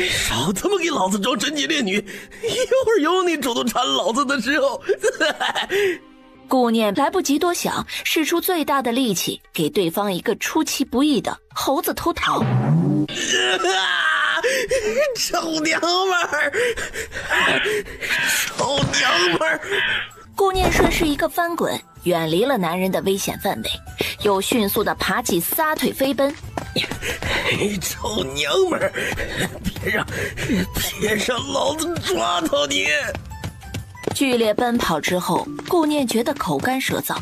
少他妈给老子装贞洁烈女，一会儿有你主动缠老子的时候。顾念来不及多想，使出最大的力气，给对方一个出其不意的猴子偷桃。臭娘们儿！臭娘们儿！顾念顺势一个翻滚，远离了男人的危险范围，又迅速地爬起，撒腿飞奔。臭娘们儿！别让老子抓到你！剧烈奔跑之后，顾念觉得口干舌燥，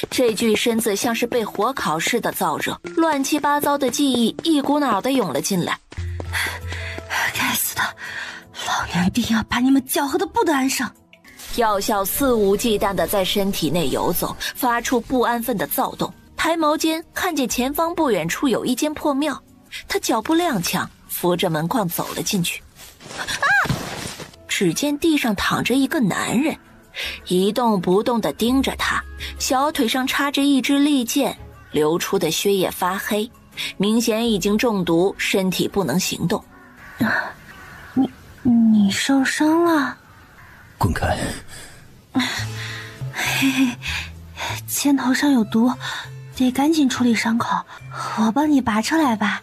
这具身子像是被火烤似的燥热，乱七八糟的记忆一股脑地涌了进来。该死的，老娘一定要把你们搅和得不得安生！药效肆无忌惮地在身体内游走，发出不安分的躁动。抬眸间看见前方不远处有一间破庙，他脚步踉跄，扶着门框走了进去。只见地上躺着一个男人，一动不动地盯着他，小腿上插着一支利剑，流出的血液发黑，明显已经中毒，身体不能行动。你受伤了？滚开！嘿嘿，肩头上有毒，得赶紧处理伤口，我帮你拔出来吧。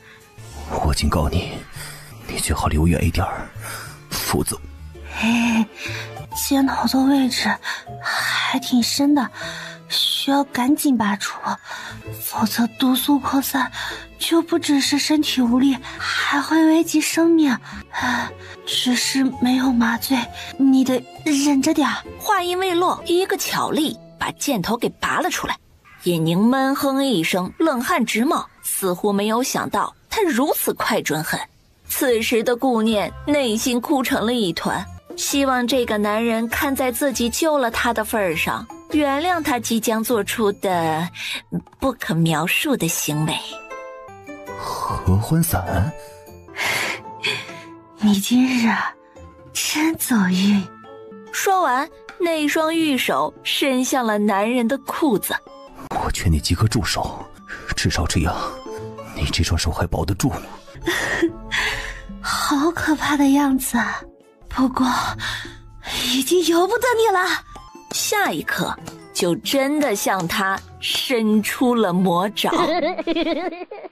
我警告你，你最好离我远一点，否则……肩头的位置还挺深的，需要赶紧拔除，否则毒素扩散就不只是身体无力，还会危及生命。只是没有麻醉，你得忍着点。话音未落，一个巧力把箭头给拔了出来。尹宁闷哼一声，冷汗直冒，似乎没有想到他如此快准狠。此时的顾念内心哭成了一团，希望这个男人看在自己救了他的份上，原谅他即将做出的不可描述的行为。合欢伞，你今日真走运。说完，那双玉手伸向了男人的裤子。我劝你即刻住手，至少这样你这双手还保得住。好可怕的样子，不过已经由不得你了。下一刻就真的向他伸出了魔爪。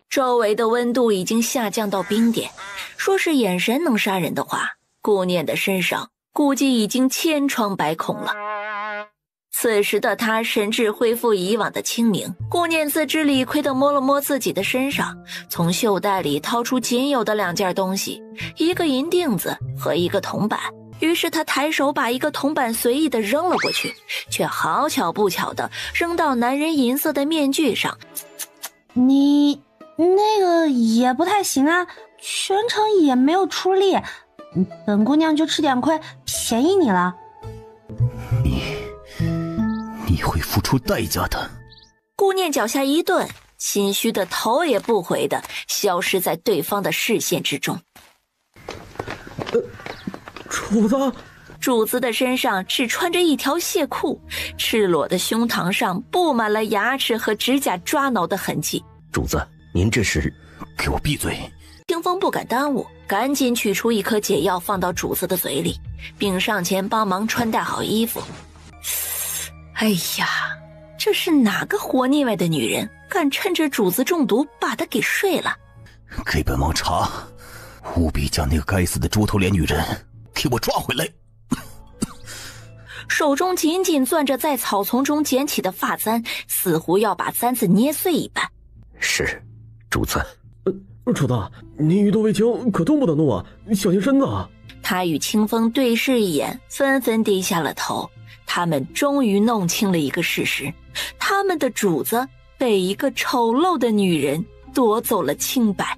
周围的温度已经下降到冰点，说是眼神能杀人的话，顾念的身上估计已经千疮百孔了。此时的他神智恢复以往的清明，顾念自知理亏地摸了摸自己的身上，从袖袋里掏出仅有的2件东西，一个银锭子和一个铜板。于是他抬手把一个铜板随意地扔了过去，却好巧不巧地扔到男人银色的面具上。你那个也不太行啊，全程也没有出力，本姑娘就吃点亏，便宜你了。你会付出代价的。顾念脚下一顿，心虚的头也不回的消失在对方的视线之中。主子，主子的身上只穿着一条亵裤，赤裸的胸膛上布满了牙齿和指甲抓挠的痕迹。主子，您这是……给我闭嘴！清风不敢耽误，赶紧取出一颗解药放到主子的嘴里，并上前帮忙穿戴好衣服。哎呀，这是哪个活腻歪的女人，敢趁着主子中毒把她给睡了？给本王查，务必将那个该死的猪头脸女人给我抓回来！手中紧紧攥着在草丛中捡起的发簪，似乎要把簪子捏碎一般。是，主子。主子，您欲动未轻，可动不得怒啊，小心身子啊！他与清风对视一眼，纷纷低下了头。他们终于弄清了一个事实，他们的主子被一个丑陋的女人夺走了清白。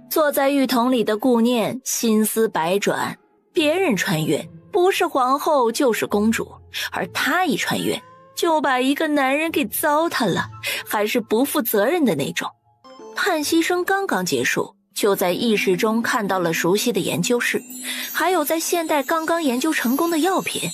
坐在浴桶里的顾念心思百转，别人穿越不是皇后就是公主，而她一穿越就把一个男人给糟蹋了，还是不负责任的那种。叹息声刚刚结束，就在意识中看到了熟悉的研究室，还有在现代刚刚研究成功的药品。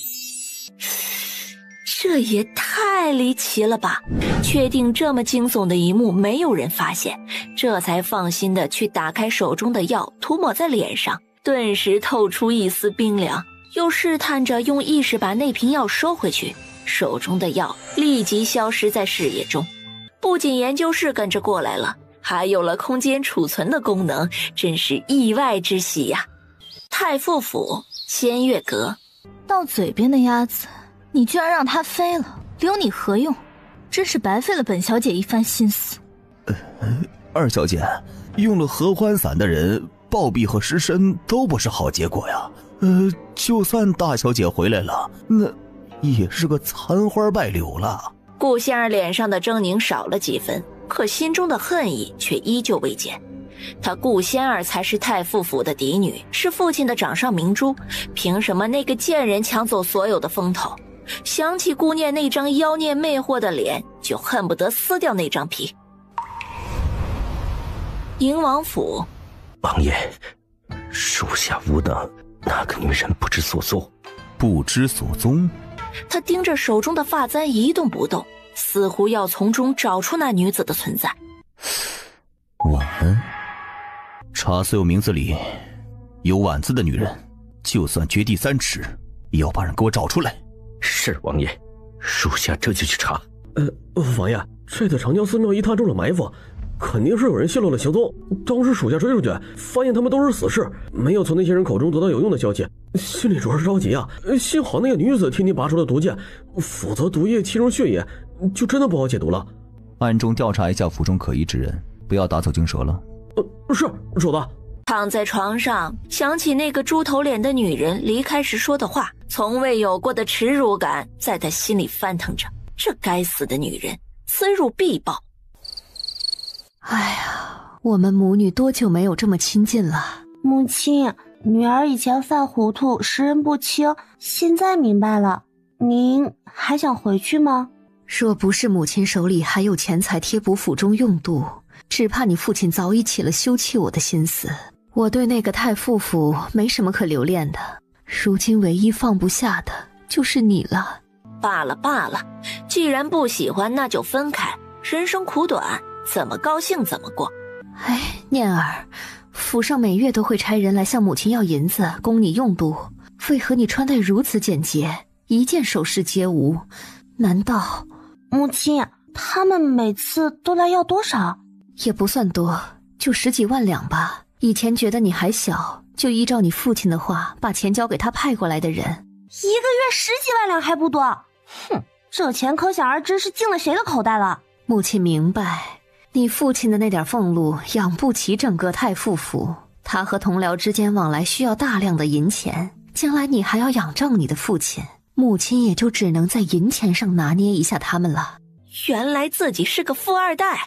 这也太离奇了吧！确定这么惊悚的一幕没有人发现，这才放心的去打开手中的药，涂抹在脸上，顿时透出一丝冰凉，又试探着用意识把那瓶药收回去，手中的药立即消失在视野中。不仅研究室跟着过来了，还有了空间储存的功能，真是意外之喜呀！太傅府仙月阁，到嘴边的鸭子，你居然让它飞了，留你何用？真是白费了本小姐一番心思。二小姐，用了合欢散的人，暴毙和失身都不是好结果呀。就算大小姐回来了，那也是个残花败柳了。顾仙儿脸上的狰狞少了几分，可心中的恨意却依旧未减。她顾仙儿才是太傅府的嫡女，是父亲的掌上明珠，凭什么那个贱人抢走所有的风头？想起顾念那张妖孽魅惑的脸，就恨不得撕掉那张皮。宁王府，王爷，属下无能，那个女人不知所踪。不知所踪？他盯着手中的发簪一动不动，似乎要从中找出那女子的存在。婉，查所有名字里有婉字的女人，就算掘地3尺，也要把人给我找出来。是王爷，属下这就去查。王爷，这在长江寺庙一踏中了埋伏，肯定是有人泄露了行踪。当时属下追出去，发现他们都是死士，没有从那些人口中得到有用的消息，心里主要是着急啊。幸好那个女子替你拔出了毒箭，否则毒液侵入血液，就真的不好解毒了。暗中调查一下府中可疑之人，不要打草惊蛇了。是主子。躺在床上，想起那个猪头脸的女人离开时说的话，从未有过的耻辱感在他心里翻腾着。这该死的女人，此辱必报。哎呀，我们母女多久没有这么亲近了？母亲，女儿以前犯糊涂，识人不清，现在明白了。您还想回去吗？若不是母亲手里还有钱财贴补府中用度，只怕你父亲早已起了休弃我的心思。我对那个太傅府没什么可留恋的，如今唯一放不下的就是你了。罢了罢了，既然不喜欢，那就分开。人生苦短，怎么高兴怎么过。哎，念儿，府上每月都会差人来向母亲要银子供你用度，为何你穿戴如此简洁，一件首饰皆无？难道……母亲，他们每次都来要多少？也不算多，就10几万两吧。以前觉得你还小，就依照你父亲的话，把钱交给他派过来的人。1个月10几万两还不多？哼，这钱可想而知是进了谁的口袋了。母亲明白，你父亲的那点俸禄养不起整个太傅府，他和同僚之间往来需要大量的银钱，将来你还要仰仗你的父亲，母亲也就只能在银钱上拿捏一下他们了。原来自己是个富二代。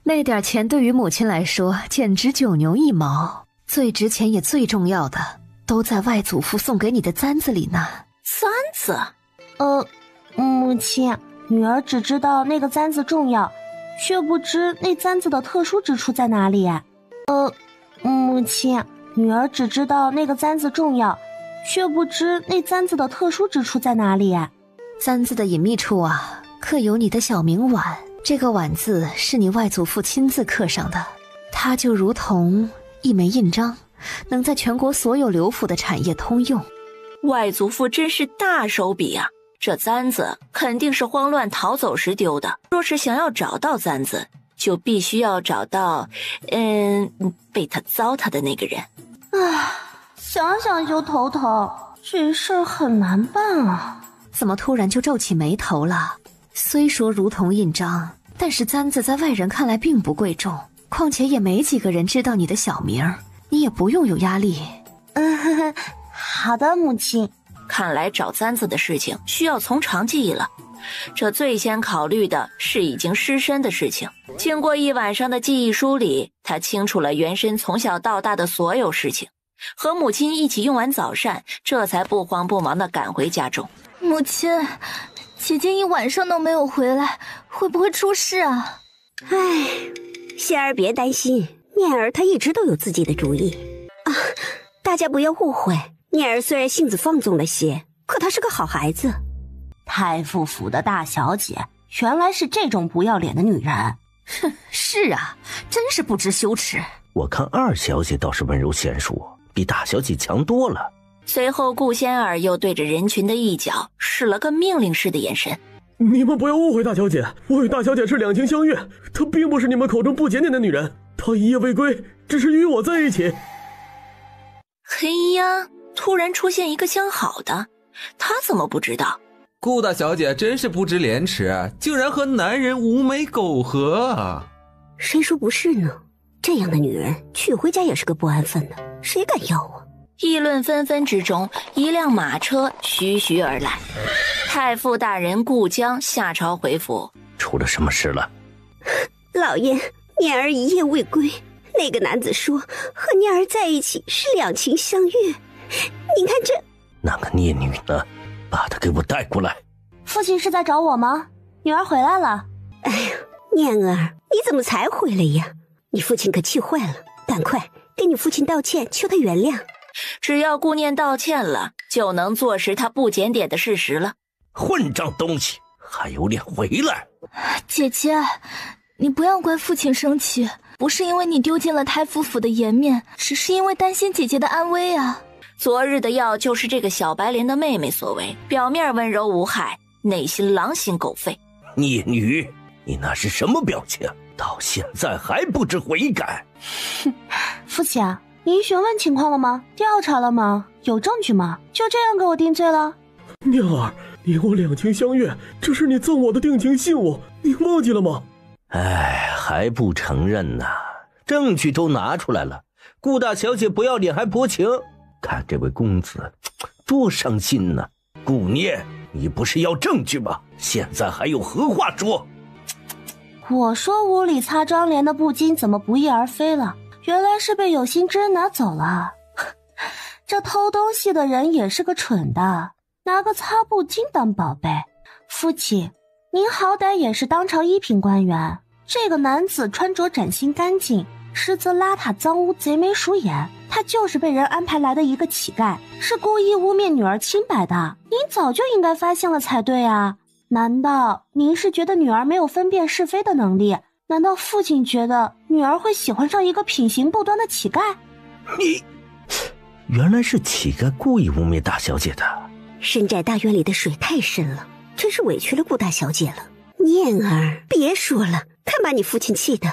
那点钱对于母亲来说简直9牛1毛，最值钱也最重要的都在外祖父送给你的簪子里呢。簪子？母亲，女儿只知道那个簪子重要，却不知那簪子的特殊之处在哪里。母亲，女儿只知道那个簪子重要，却不知那簪子的特殊之处在哪里。簪子的隐秘处啊，刻有你的小名婉。这个婉字是你外祖父亲自刻上的，它就如同一枚印章，能在全国所有刘府的产业通用。外祖父真是大手笔啊！这簪子肯定是慌乱逃走时丢的。若是想要找到簪子，就必须要找到，被他糟蹋的那个人。想想就头疼，这事儿很难办啊。怎么突然就皱起眉头了？虽说如同印章，但是簪子在外人看来并不贵重，况且也没几个人知道你的小名，你也不用有压力。好的，母亲。看来找簪子的事情需要从长计议了。这最先考虑的是已经失身的事情。经过一晚上的记忆梳理，他清楚了原身从小到大的所有事情。和母亲一起用完早膳，这才不慌不忙地赶回家中。母亲，姐姐一晚上都没有回来，会不会出事啊？仙儿别担心，念儿她一直都有自己的主意啊！大家不要误会，念儿虽然性子放纵了些，可她是个好孩子。太傅府的大小姐原来是这种不要脸的女人。哼，是啊，真是不知羞耻。我看二小姐倒是温柔贤淑，比大小姐强多了。随后顾仙儿又对着人群的一角使了个命令式的眼神。你们不要误会大小姐，我与大小姐是两情相悦，她并不是你们口中不检点的女人，她一夜未归，只是与我在一起。嘿呀，突然出现一个相好的，他怎么不知道？顾大小姐真是不知廉耻，竟然和男人无媒苟合啊！谁说不是呢？这样的女人娶回家也是个不安分的，谁敢要啊？议论纷纷之中，一辆马车徐徐而来。太傅大人顾江下朝回府。出了什么事了？老爷，念儿一夜未归，那个男子说和念儿在一起是两情相悦。您看这……那个孽女呢？把她给我带过来。父亲是在找我吗？女儿回来了。哎呀，念儿，你怎么才回来呀？你父亲可气坏了，赶快给你父亲道歉，求他原谅。只要顾念道歉了，就能坐实他不检点的事实了。混账东西，还有脸回来！姐姐，你不要怪父亲生气，不是因为你丢进了太傅府的颜面，只是因为担心姐姐的安危啊。昨日的药就是这个小白莲的妹妹所为，表面温柔无害，内心狼心狗肺。孽女，你那是什么表情？到现在还不知悔改？哼，父亲啊，您询问情况了吗？调查了吗？有证据吗？就这样给我定罪了？念儿，你我两情相悦，这是你赠我的定情信物，你忘记了吗？哎，还不承认呢？证据都拿出来了，顾大小姐不要脸还薄情，看这位公子多伤心呢。顾念，你不是要证据吗？现在还有何话说？我说屋里擦妆帘的布巾怎么不翼而飞了？原来是被有心之人拿走了。这偷东西的人也是个蠢的，拿个擦布巾当宝贝。父亲，您好歹也是当朝一品官员，这个男子穿着崭新干净，实则邋遢脏污，贼眉鼠眼。他就是被人安排来的一个乞丐，是故意污蔑女儿清白的。您早就应该发现了才对啊！难道您是觉得女儿没有分辨是非的能力？难道父亲觉得女儿会喜欢上一个品行不端的乞丐？你原来是乞丐故意污蔑大小姐的。深寨大院里的水太深了，真是委屈了顾大小姐了。念儿，别说了，看把你父亲气的，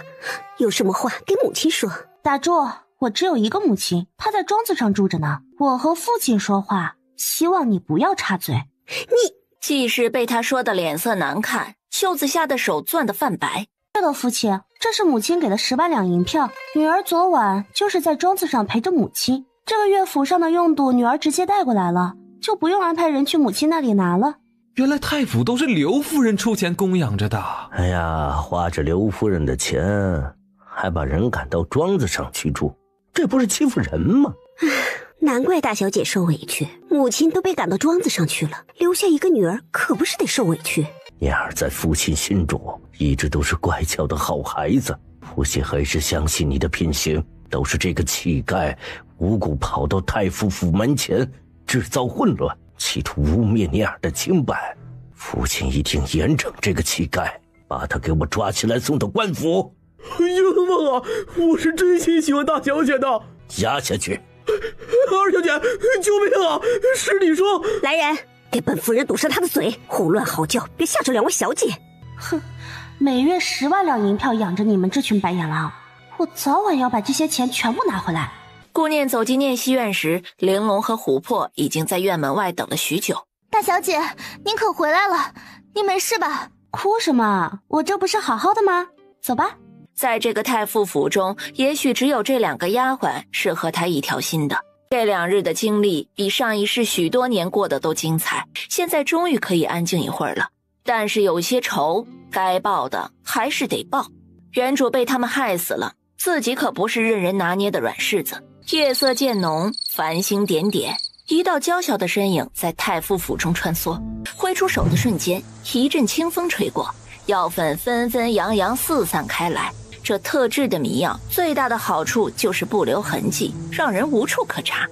有什么话给母亲说。打住，我只有一个母亲，她在庄子上住着呢。我和父亲说话，希望你不要插嘴。你既是被他说的脸色难看，袖子下的手攥得泛白。是的，父亲，这是母亲给的10万两银票，女儿昨晚就是在庄子上陪着母亲。这个月府上的用度，女儿直接带过来了，就不用安排人去母亲那里拿了。原来太府都是刘夫人出钱供养着的。哎呀，花着刘夫人的钱，还把人赶到庄子上去住，这不是欺负人吗？难怪大小姐受委屈，母亲都被赶到庄子上去了，留下一个女儿可不是得受委屈。念儿在父亲心中一直都是乖巧的好孩子，父亲还是相信你的品行。都是这个乞丐无故跑到太傅府门前制造混乱，企图污蔑念儿的清白。父亲一定严惩这个乞丐，把他给我抓起来送到官府。冤枉啊，我是真心喜欢大小姐的。压下去。二小姐，救命啊，是你说。来人，给本夫人堵上她的嘴，胡乱嚎叫，别吓着两位小姐。哼，每月10万两银票养着你们这群白眼狼，我早晚要把这些钱全部拿回来。顾念走进念熙院时，玲珑和琥珀已经在院门外等了许久。大小姐，您可回来了？您没事吧？哭什么？我这不是好好的吗？走吧。在这个太傅府中，也许只有这2个丫鬟是和他一条心的。这2日的经历比上一世许多年过得都精彩，现在终于可以安静一会儿了。但是有些仇该报的还是得报。原主被他们害死了，自己可不是任人拿捏的软柿子。夜色渐浓，繁星点点，一道娇小的身影在太傅府中穿梭，挥出手的瞬间，一阵清风吹过，药粉纷纷扬扬四散开来。这特制的迷药最大的好处就是不留痕迹，让人无处可查。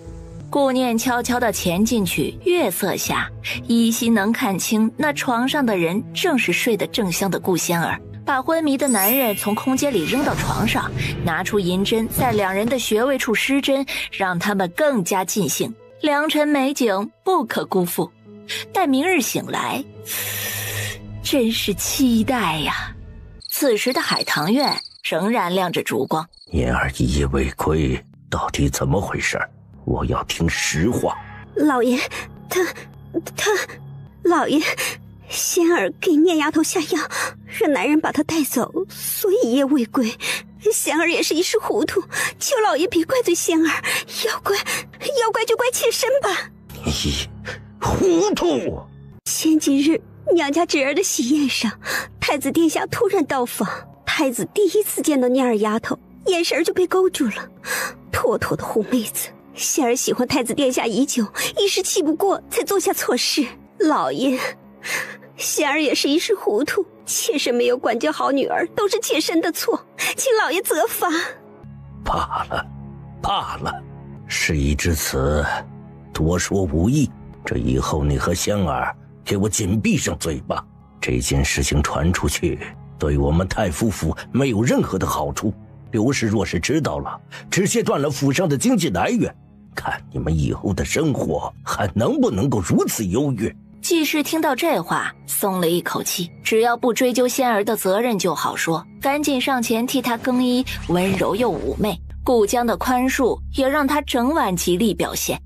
顾念悄悄地潜进去，月色下依稀能看清那床上的人正是睡得正香的顾仙儿。把昏迷的男人从空间里扔到床上，拿出银针在两人的穴位处施针，让他们更加尽兴。良辰美景不可辜负。待明日醒来，真是期待呀。此时的海棠院仍然亮着烛光。言儿一夜未归，到底怎么回事？我要听实话。老爷，老爷，仙儿给念丫头下药，让男人把她带走，所以一夜未归。仙儿也是一时糊涂，求老爷别怪罪仙儿，要怪就怪妾身吧。你糊涂！前几日娘家侄儿的喜宴上，太子殿下突然到访，太子第一次见到念儿丫头，眼神就被勾住了，妥妥的狐妹子。仙儿喜欢太子殿下已久，一时气不过才做下错事。老爷，仙儿也是一时糊涂，妾身没有管教好女儿，都是妾身的错，请老爷责罚。罢了，事已至此，多说无益。这以后你和香儿给我紧闭上嘴巴。这件事情传出去，对我们太夫府没有任何的好处。刘氏若是知道了，直接断了府上的经济来源，看你们以后的生活还能不能够如此优越。季氏听到这话松了一口气，只要不追究仙儿的责任就好说，赶紧上前替她更衣，温柔又妩媚。顾江的宽恕也让她整晚极力表现。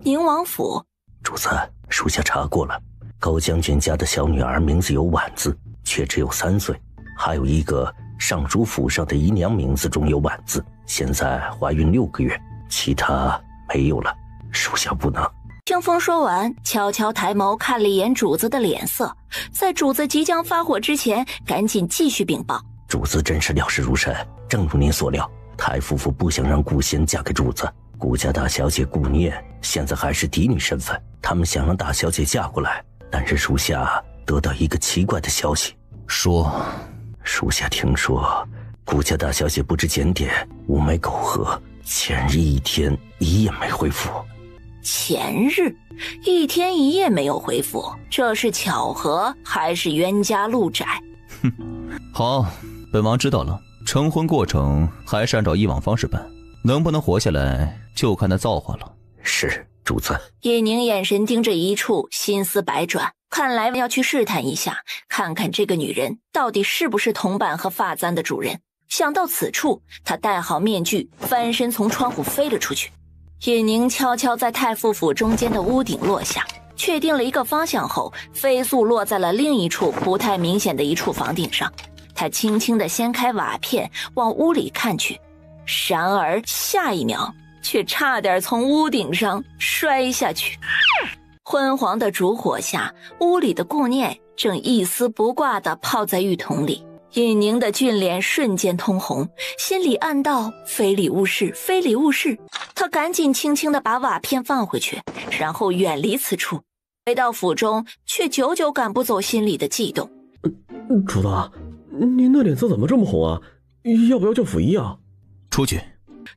宁王府，主子，属下查过了，高将军家的小女儿名字有婉字，却只有3岁，还有一个尚书府上的姨娘名字中有婉字，现在怀孕6个月，其他没有了，属下不能。清风说完，悄悄抬眸看了一眼主子的脸色，在主子即将发火之前，赶紧继续禀报。主子真是料事如神，正如您所料，太夫妇不想让顾仙嫁给主子。顾家大小姐顾念现在还是嫡女身份，他们想让大小姐嫁过来，但是属下得到一个奇怪的消息。说，属下听说顾家大小姐不知检点，无眉苟合，前日1天1夜没回府。前日1天1夜没有回府，这是巧合还是冤家路窄？哼，好，本王知道了。成婚过程还是按照以往方式办，能不能活下来就看他造化了。是，主子。叶宁眼神盯着一处，心思百转，看来要去试探一下，看看这个女人到底是不是铜板和发簪的主人。想到此处，他戴好面具，翻身从窗户飞了出去。叶宁悄悄在太傅府中间的屋顶落下，确定了一个方向后，飞速落在了另一处不太明显的一处房顶上。他轻轻地掀开瓦片，往屋里看去，然而下一秒却差点从屋顶上摔下去。昏黄的烛火下，屋里的顾念正一丝不挂地泡在浴桶里。尹宁的俊脸瞬间通红，心里暗道非礼勿视，非礼勿视。他赶紧轻轻地把瓦片放回去，然后远离此处。回到府中，却久久赶不走心里的悸动。主子，您的脸色怎么这么红啊？要不要叫府医啊？出去。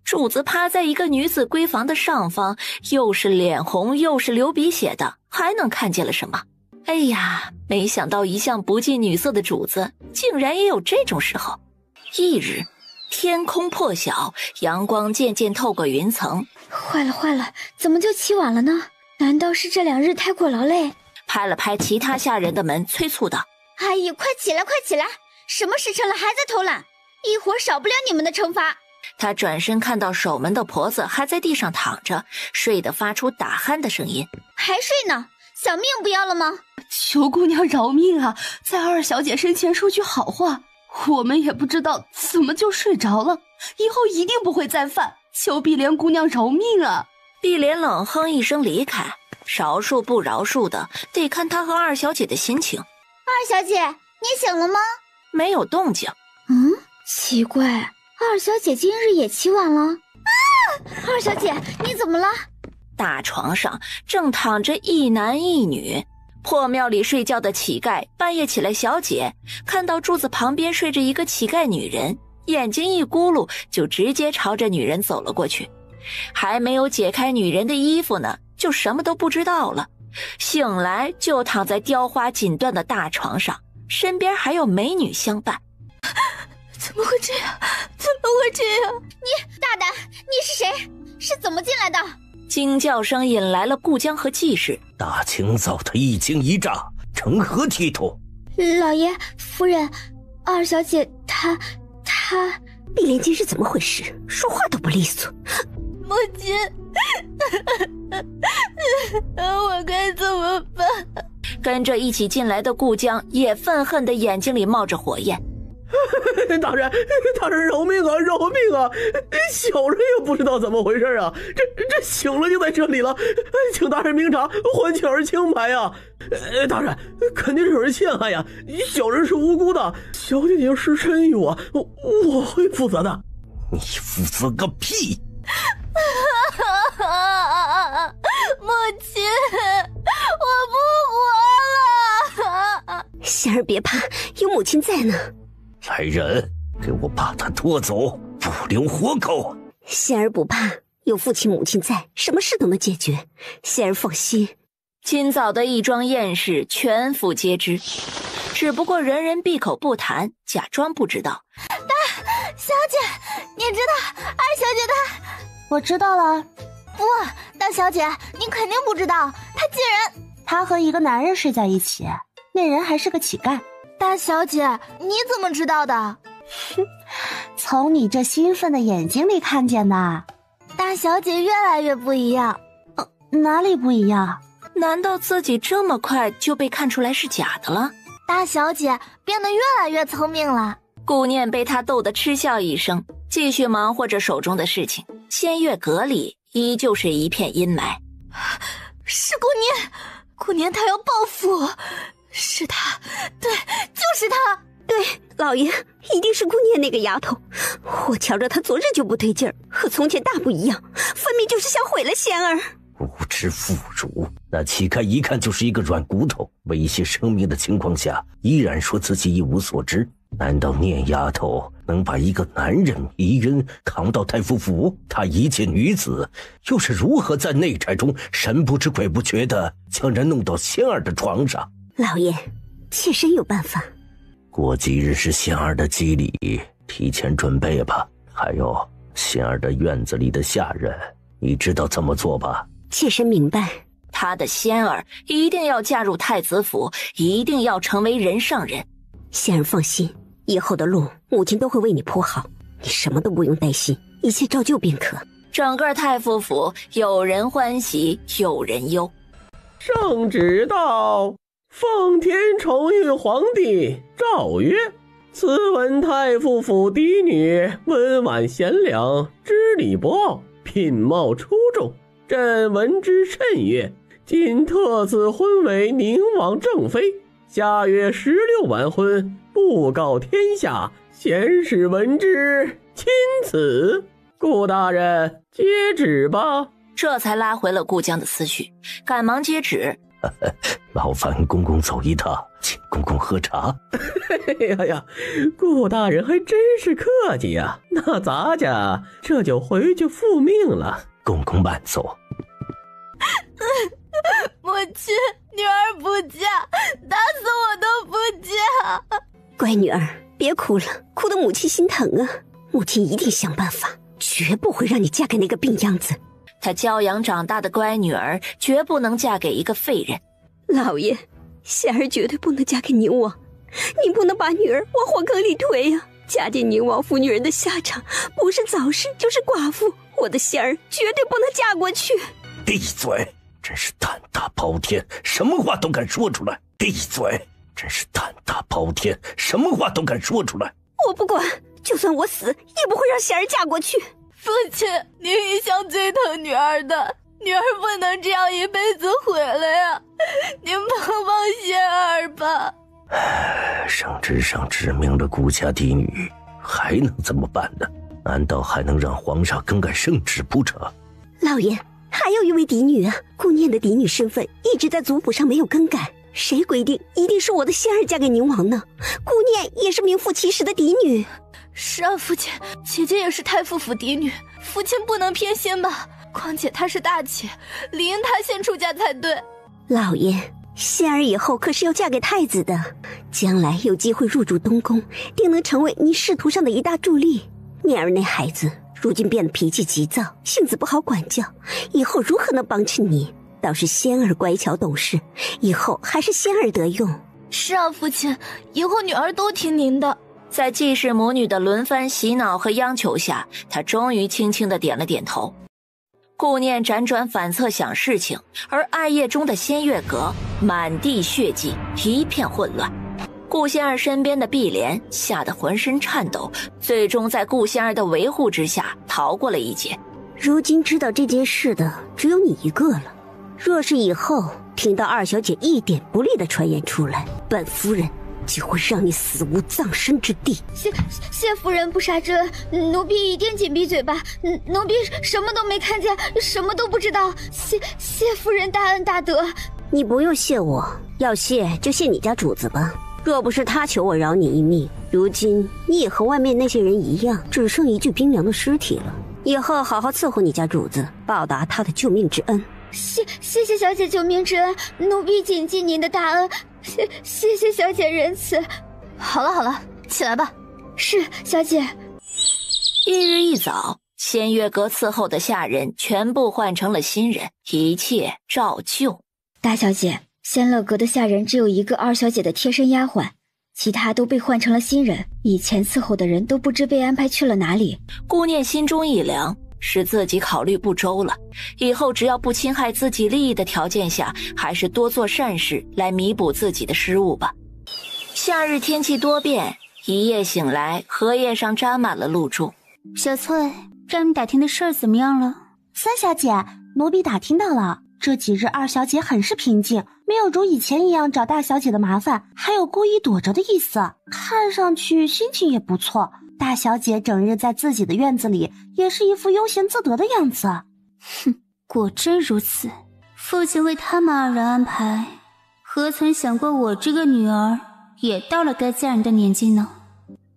主子趴在一个女子闺房的上方，又是脸红又是流鼻血的，还能看见了什么？哎呀，没想到一向不近女色的主子竟然也有这种时候。翌日，天空破晓，阳光渐渐透过云层。坏了，怎么就起晚了呢？难道是这2日太过劳累？拍了拍其他下人的门，催促道：阿姨，快起来，快起来！什么时辰了还在偷懒？一会儿少不了你们的惩罚。他转身看到守门的婆子还在地上躺着，睡得发出打鼾的声音。还睡呢？小命不要了吗？求姑娘饶命啊，在二小姐身前说句好话，我们也不知道怎么就睡着了，以后一定不会再犯，求碧莲姑娘饶命啊。碧莲冷哼一声离开，饶恕不饶恕的得看她和二小姐的心情。二小姐，你醒了吗？没有动静。奇怪，二小姐今日也起晚了啊！二小姐，你怎么了？大床上正躺着一男一女。破庙里睡觉的乞丐半夜起来小解，看到柱子旁边睡着一个乞丐女人，眼睛一咕噜就直接朝着女人走了过去。还没有解开女人的衣服呢，就什么都不知道了。醒来就躺在雕花锦缎的大床上，身边还有美女相伴。怎么会这样？怎么会这样？你大胆！你是谁？是怎么进来的？惊叫声引来了顾江和季氏。大清早的一惊一乍，成何体统？老爷夫人，二小姐她碧莲金是怎么回事？说话都不利索。母亲，我该怎么办？跟着一起进来的顾江也愤恨的眼睛里冒着火焰。大人饶命啊，饶命啊！小人也不知道怎么回事啊，这醒了就在这里了，请大人明察，还小人清白啊！大人，肯定是有人陷害呀，小人是无辜的，小姐姐失身于我会负责的。你负责个屁！母亲，我不活了！仙儿别怕，有母亲在呢。来人，给我把他拖走，不留活口！仙儿不怕，有父亲母亲在，什么事都能解决。仙儿放心。今早的一桩艳事全府皆知，只不过人人闭口不谈，假装不知道。大小姐，你知道二小姐她……我知道了。不，大小姐，你肯定不知道，她和一个男人睡在一起，那人还是个乞丐。大小姐，你怎么知道的？从你这兴奋的眼睛里看见的。大小姐越来越不一样。哪里不一样？难道自己这么快就被看出来是假的了？大小姐变得越来越聪明了。顾念被他逗得嗤笑一声，继续忙活着手中的事情。仙月阁里依旧是一片阴霾。是顾念他要报复。是他，对，就是他。对，老爷，一定是顾念那个丫头。我瞧着她昨日就不对劲儿，和从前大不一样，分明就是想毁了仙儿。无知妇孺，那乞丐一看就是一个软骨头，威胁生命的情况下，依然说自己一无所知。难道念丫头能把一个男人迷晕扛到太傅府？她一介女子，又是如何在内宅中神不知鬼不觉的将人弄到仙儿的床上？老爷，妾身有办法。过几日是仙儿的祭礼，提前准备吧。还有仙儿的院子里的下人，你知道怎么做吧？妾身明白。他的仙儿一定要嫁入太子府，一定要成为人上人。仙儿放心，以后的路母亲都会为你铺好，你什么都不用担心，一切照旧便可。整个太傅府有人欢喜有人忧。圣旨到，奉天承运皇帝诏曰：此闻太傅府嫡女温婉贤良，知礼博傲，品貌出众，朕闻之甚悦。今特此婚为宁王正妃，下月16晚婚，布告天下，贤士闻之，钦此。顾大人接旨吧。这才拉回了顾江的思绪，赶忙接旨。劳烦公公走一趟，请公公喝茶。哎呀，顾大人还真是客气呀。那咱家这就回去复命了。公公慢走。母亲，女儿不嫁，打死我都不嫁。乖女儿，别哭了，哭得母亲心疼啊。母亲一定想办法，绝不会让你嫁给那个病秧子。她教养长大的乖女儿，绝不能嫁给一个废人。老爷，仙儿绝对不能嫁给宁王，你不能把女儿往火坑里推呀。嫁进宁王府，女人的下场不是早逝就是寡妇，我的仙儿绝对不能嫁过去。闭嘴！真是胆大包天，什么话都敢说出来。闭嘴！真是胆大包天，什么话都敢说出来。我不管，就算我死，也不会让仙儿嫁过去。父亲，您一向最疼女儿的，女儿不能这样一辈子毁了呀！您帮帮仙儿吧。圣旨上指明了顾家嫡女，还能怎么办呢？难道还能让皇上更改圣旨不成？老爷，还有一位嫡女啊，顾念的嫡女身份一直在族谱上没有更改，谁规定一定是我的仙儿嫁给宁王呢？顾念也是名副其实的嫡女。是啊，父亲，姐姐也是太傅府嫡女，父亲不能偏心吧？况且她是大姐，理应她先出嫁才对。老爷，仙儿以后可是要嫁给太子的，将来有机会入主东宫，定能成为您仕途上的一大助力。念儿那孩子如今变得脾气急躁，性子不好管教，以后如何能帮衬你？倒是仙儿乖巧懂事，以后还是仙儿得用。是啊，父亲，以后女儿都听您的。在季氏母女的轮番洗脑和央求下，她终于轻轻地点了点头。顾念辗转反侧想事情，而暗夜中的仙月阁满地血迹，一片混乱。顾仙儿身边的碧莲吓得浑身颤抖，最终在顾仙儿的维护之下逃过了一劫。如今知道这件事的只有你一个了，若是以后听到二小姐一点不利的传言出来，本夫人就会让你死无葬身之地。谢夫人不杀之恩，奴婢一定紧闭嘴巴。奴婢什么都没看见，什么都不知道。谢夫人大恩大德。你不用谢我，要谢就谢你家主子吧。若不是他求我饶你一命，如今你也和外面那些人一样，只剩一具冰凉的尸体了。以后好好伺候你家主子，报答他的救命之恩。谢谢小姐救命之恩，奴婢谨记您的大恩。谢谢小姐仁慈。好了，起来吧。是，小姐。一日一早，仙月阁伺候的下人全部换成了新人，一切照旧。大小姐，仙乐阁的下人只有一个二小姐的贴身丫鬟，其他都被换成了新人，以前伺候的人都不知被安排去了哪里。顾念心中一凉，是自己考虑不周了，以后只要不侵害自己利益的条件下，还是多做善事来弥补自己的失误吧。夏日天气多变，一夜醒来，荷叶上沾满了露珠。小翠，让你打听的事儿怎么样了？三小姐，奴婢打听到了，这几日二小姐很是平静，没有如以前一样找大小姐的麻烦，还有故意躲着的意思，看上去心情也不错。大小姐整日在自己的院子里，也是一副悠闲自得的样子。哼，果真如此。父亲为他们二人安排，何曾想过我这个女儿也到了该嫁人的年纪呢？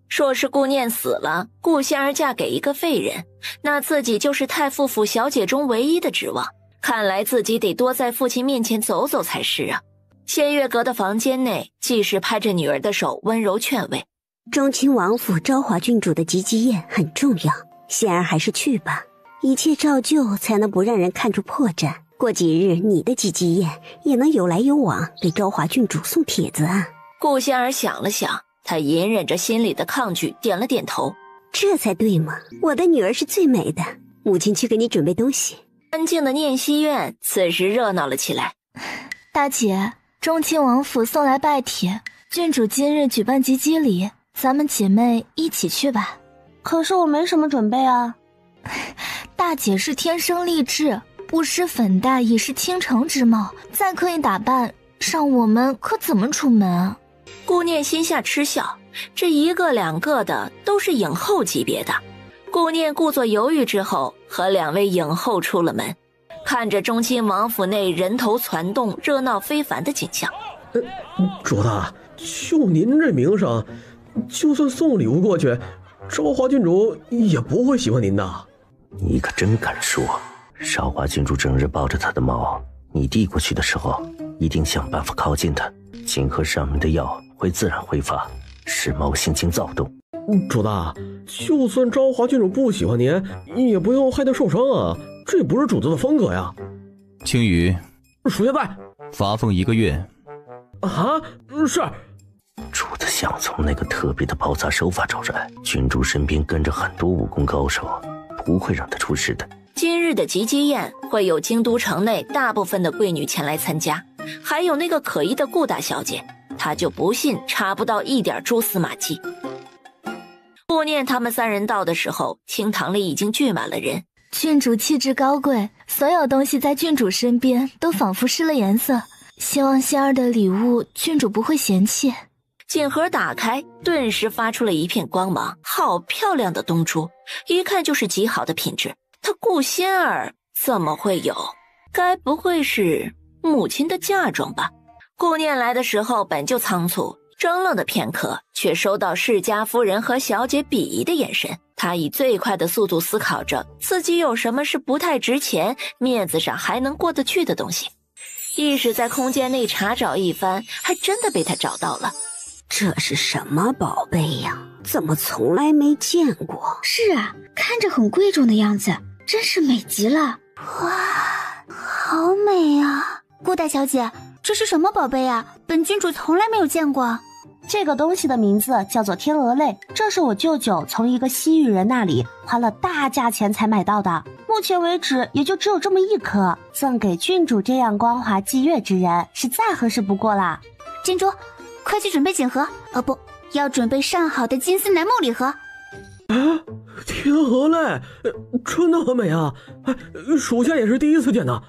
若是顾念死了，顾仙儿嫁给一个废人，那自己就是太傅府小姐中唯一的指望。看来自己得多在父亲面前走走才是啊。仙月阁的房间内，季氏拍着女儿的手，温柔劝慰。中亲王府昭华郡主的吉吉宴很重要，仙儿还是去吧，一切照旧才能不让人看出破绽。过几日你的吉吉宴也能有来有往，给昭华郡主送帖子啊。顾仙儿想了想，她隐忍着心里的抗拒，点了点头。这才对嘛，我的女儿是最美的，母亲去给你准备东西。安静的念熙院此时热闹了起来。大姐，中亲王府送来拜帖，郡主今日举办吉吉礼，咱们姐妹一起去吧。可是我没什么准备啊。大姐是天生丽质，不施粉黛已是倾城之貌，再刻意打扮，让我们可怎么出门啊？顾念心下嗤笑，这一个两个的都是影后级别的。顾念故作犹豫之后，和两位影后出了门，看着中亲王府内人头攒动、热闹非凡的景象。主子，就您这名声，就算送礼物过去，昭华郡主也不会喜欢您的。你可真敢说！昭华郡主整日抱着她的猫，你递过去的时候，一定想办法靠近她，请喝上面的药会自然挥发，使猫心情躁动。主子，就算昭华郡主不喜欢您，也不用害她受伤啊，这不是主子的风格呀。青羽，属下在。罚俸1个月。啊，是。主子想从那个特别的包扎手法招来，郡主身边跟着很多武功高手，不会让她出事的。今日的吉吉宴会有京都城内大部分的贵女前来参加，还有那个可疑的顾大小姐，她就不信查不到一点蛛丝马迹。顾念他们3人到的时候，厅堂里已经聚满了人。郡主气质高贵，所有东西在郡主身边都仿佛失了颜色，希望仙儿的礼物郡主不会嫌弃。锦盒打开，顿时发出了一片光芒，好漂亮的东珠，一看就是极好的品质。她顾仙儿怎么会有？该不会是母亲的嫁妆吧？顾念来的时候本就仓促，怔愣的片刻，却收到世家夫人和小姐鄙夷的眼神。他以最快的速度思考着自己有什么是不太值钱，面子上还能过得去的东西。意识在空间内查找一番，还真的被他找到了。这是什么宝贝呀？怎么从来没见过？是啊，看着很贵重的样子，真是美极了。哇，好美啊！顾大小姐，这是什么宝贝啊？本郡主从来没有见过。这个东西的名字叫做天鹅泪，这是我舅舅从一个西域人那里花了大价钱才买到的，目前为止也就只有这么一颗，赠给郡主这样光华霁月之人是再合适不过啦。珍珠，快去准备锦盒，不，要准备上好的金丝楠木礼盒。天鹅泪，真的很美啊！属下也是第一次见呢。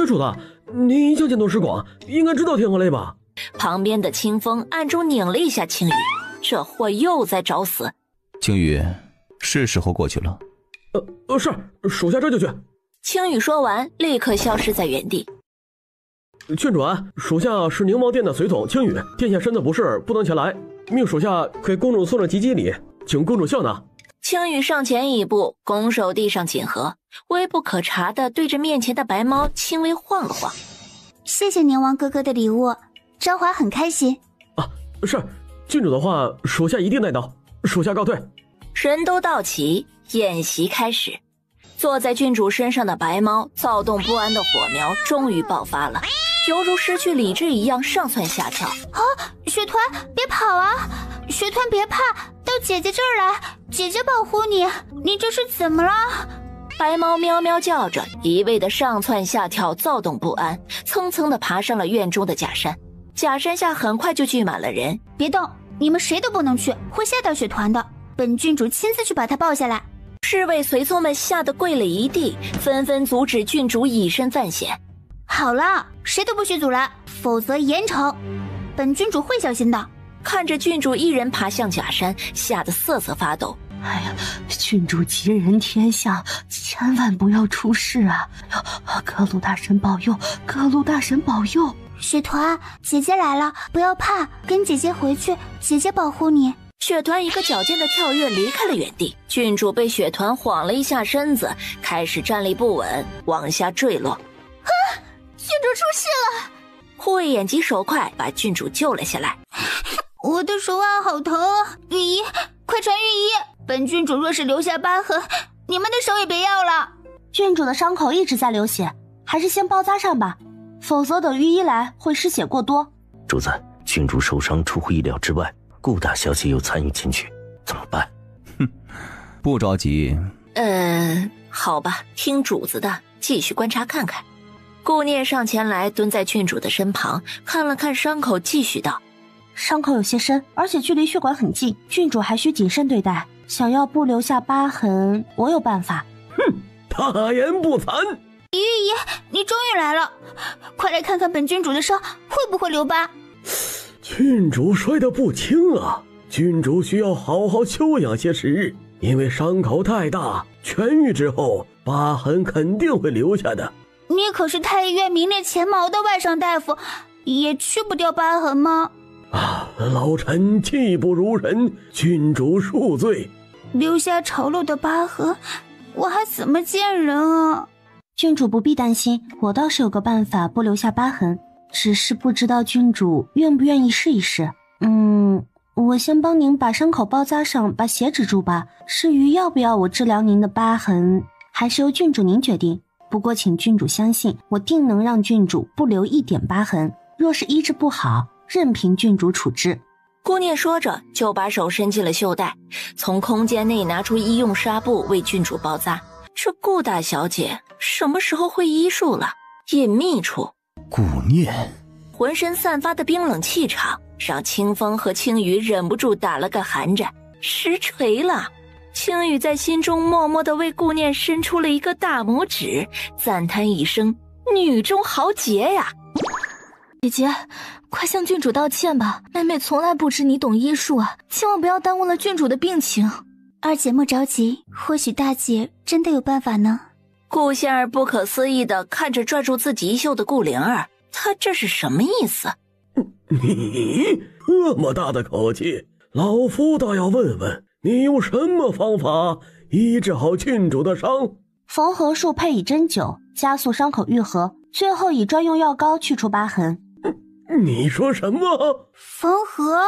主子，您一向见多识广，应该知道天鹅泪吧？旁边的清风暗中拧了一下青羽，这货又在找死。青羽，是时候过去了。是，属下这就去。青羽说完，立刻消失在原地。郡主，属下是宁王殿的随从青羽，殿下身子不适，不能前来，命属下给公主送了吉吉礼，请公主笑纳。青羽上前一步，拱手递上锦盒，微不可察地对着面前的白猫轻微晃了晃。谢谢宁王哥哥的礼物，昭华很开心。是，郡主的话，属下一定带到。属下告退。人都到齐，宴席开始。坐在郡主身上的白猫躁动不安的火苗终于爆发了，犹如失去理智一样上蹿下跳。雪团，别跑啊！雪团别怕，到姐姐这儿来，姐姐保护你。你这是怎么了？白猫喵喵叫着，一味的上蹿下跳，躁动不安，蹭蹭的爬上了院中的假山。假山下很快就聚满了人。别动，你们谁都不能去，会吓到雪团的。本郡主亲自去把她抱下来。侍卫随从们吓得跪了一地，纷纷阻止郡主以身犯险。好了，谁都不许阻拦，否则严惩。本郡主会小心的。看着郡主一人爬向假山，吓得瑟瑟发抖。哎呀，郡主吉人天相，千万不要出事啊！各路大神保佑，各路大神保佑！雪团，姐姐来了，不要怕，跟姐姐回去，姐姐保护你。雪团一个矫健的跳跃离开了原地，郡主被雪团晃了一下身子，开始站立不稳，往下坠落。郡主出事了！护卫眼疾手快，把郡主救了下来。我的手腕好疼啊！御医，快传御医！本郡主若是留下疤痕，你们的手也别要了。郡主的伤口一直在流血，还是先包扎上吧，否则等御医来会失血过多。主子，郡主受伤出乎意料之外，顾大小姐又参与进去，怎么办？不着急。好吧，听主子的，继续观察看看。顾念上前来，蹲在郡主的身旁，看了看伤口，继续道：伤口有些深，而且距离血管很近，郡主还需谨慎对待。想要不留下疤痕，我有办法。大言不惭！御医，你终于来了，快来看看本郡主的伤会不会留疤。郡主摔得不轻啊，郡主需要好好休养些时日，因为伤口太大，痊愈之后疤痕肯定会留下的。你可是太医院名列前茅的外伤大夫，也去不掉疤痕吗？老臣技不如人，郡主恕罪。留下丑陋的疤痕，我还怎么见人啊？郡主不必担心，我倒是有个办法不留下疤痕，只是不知道郡主愿不愿意试一试。我先帮您把伤口包扎上，把血止住吧。至于要不要我治疗您的疤痕，还是由郡主您决定。不过请郡主相信，我定能让郡主不留一点疤痕。若是医治不好，任凭郡主处置。顾念说着，就把手伸进了袖袋，从空间内拿出医用纱布为郡主包扎。这顾大小姐什么时候会医术了？隐秘处，顾念浑身散发的冰冷气场，让清风和青羽忍不住打了个寒战，实锤了。青羽在心中默默地为顾念伸出了一个大拇指，赞叹一声：“女中豪杰呀！”姐姐，快向郡主道歉吧，妹妹从来不知你懂医术啊，千万不要耽误了郡主的病情。二姐莫着急，或许大姐真的有办法呢。顾仙儿不可思议地看着拽住自己衣袖的顾灵儿，她这是什么意思？这么大的口气，老夫倒要问问你用什么方法医治好郡主的伤？缝合术配以针灸，加速伤口愈合，最后以专用药膏去除疤痕。你说什么？缝合？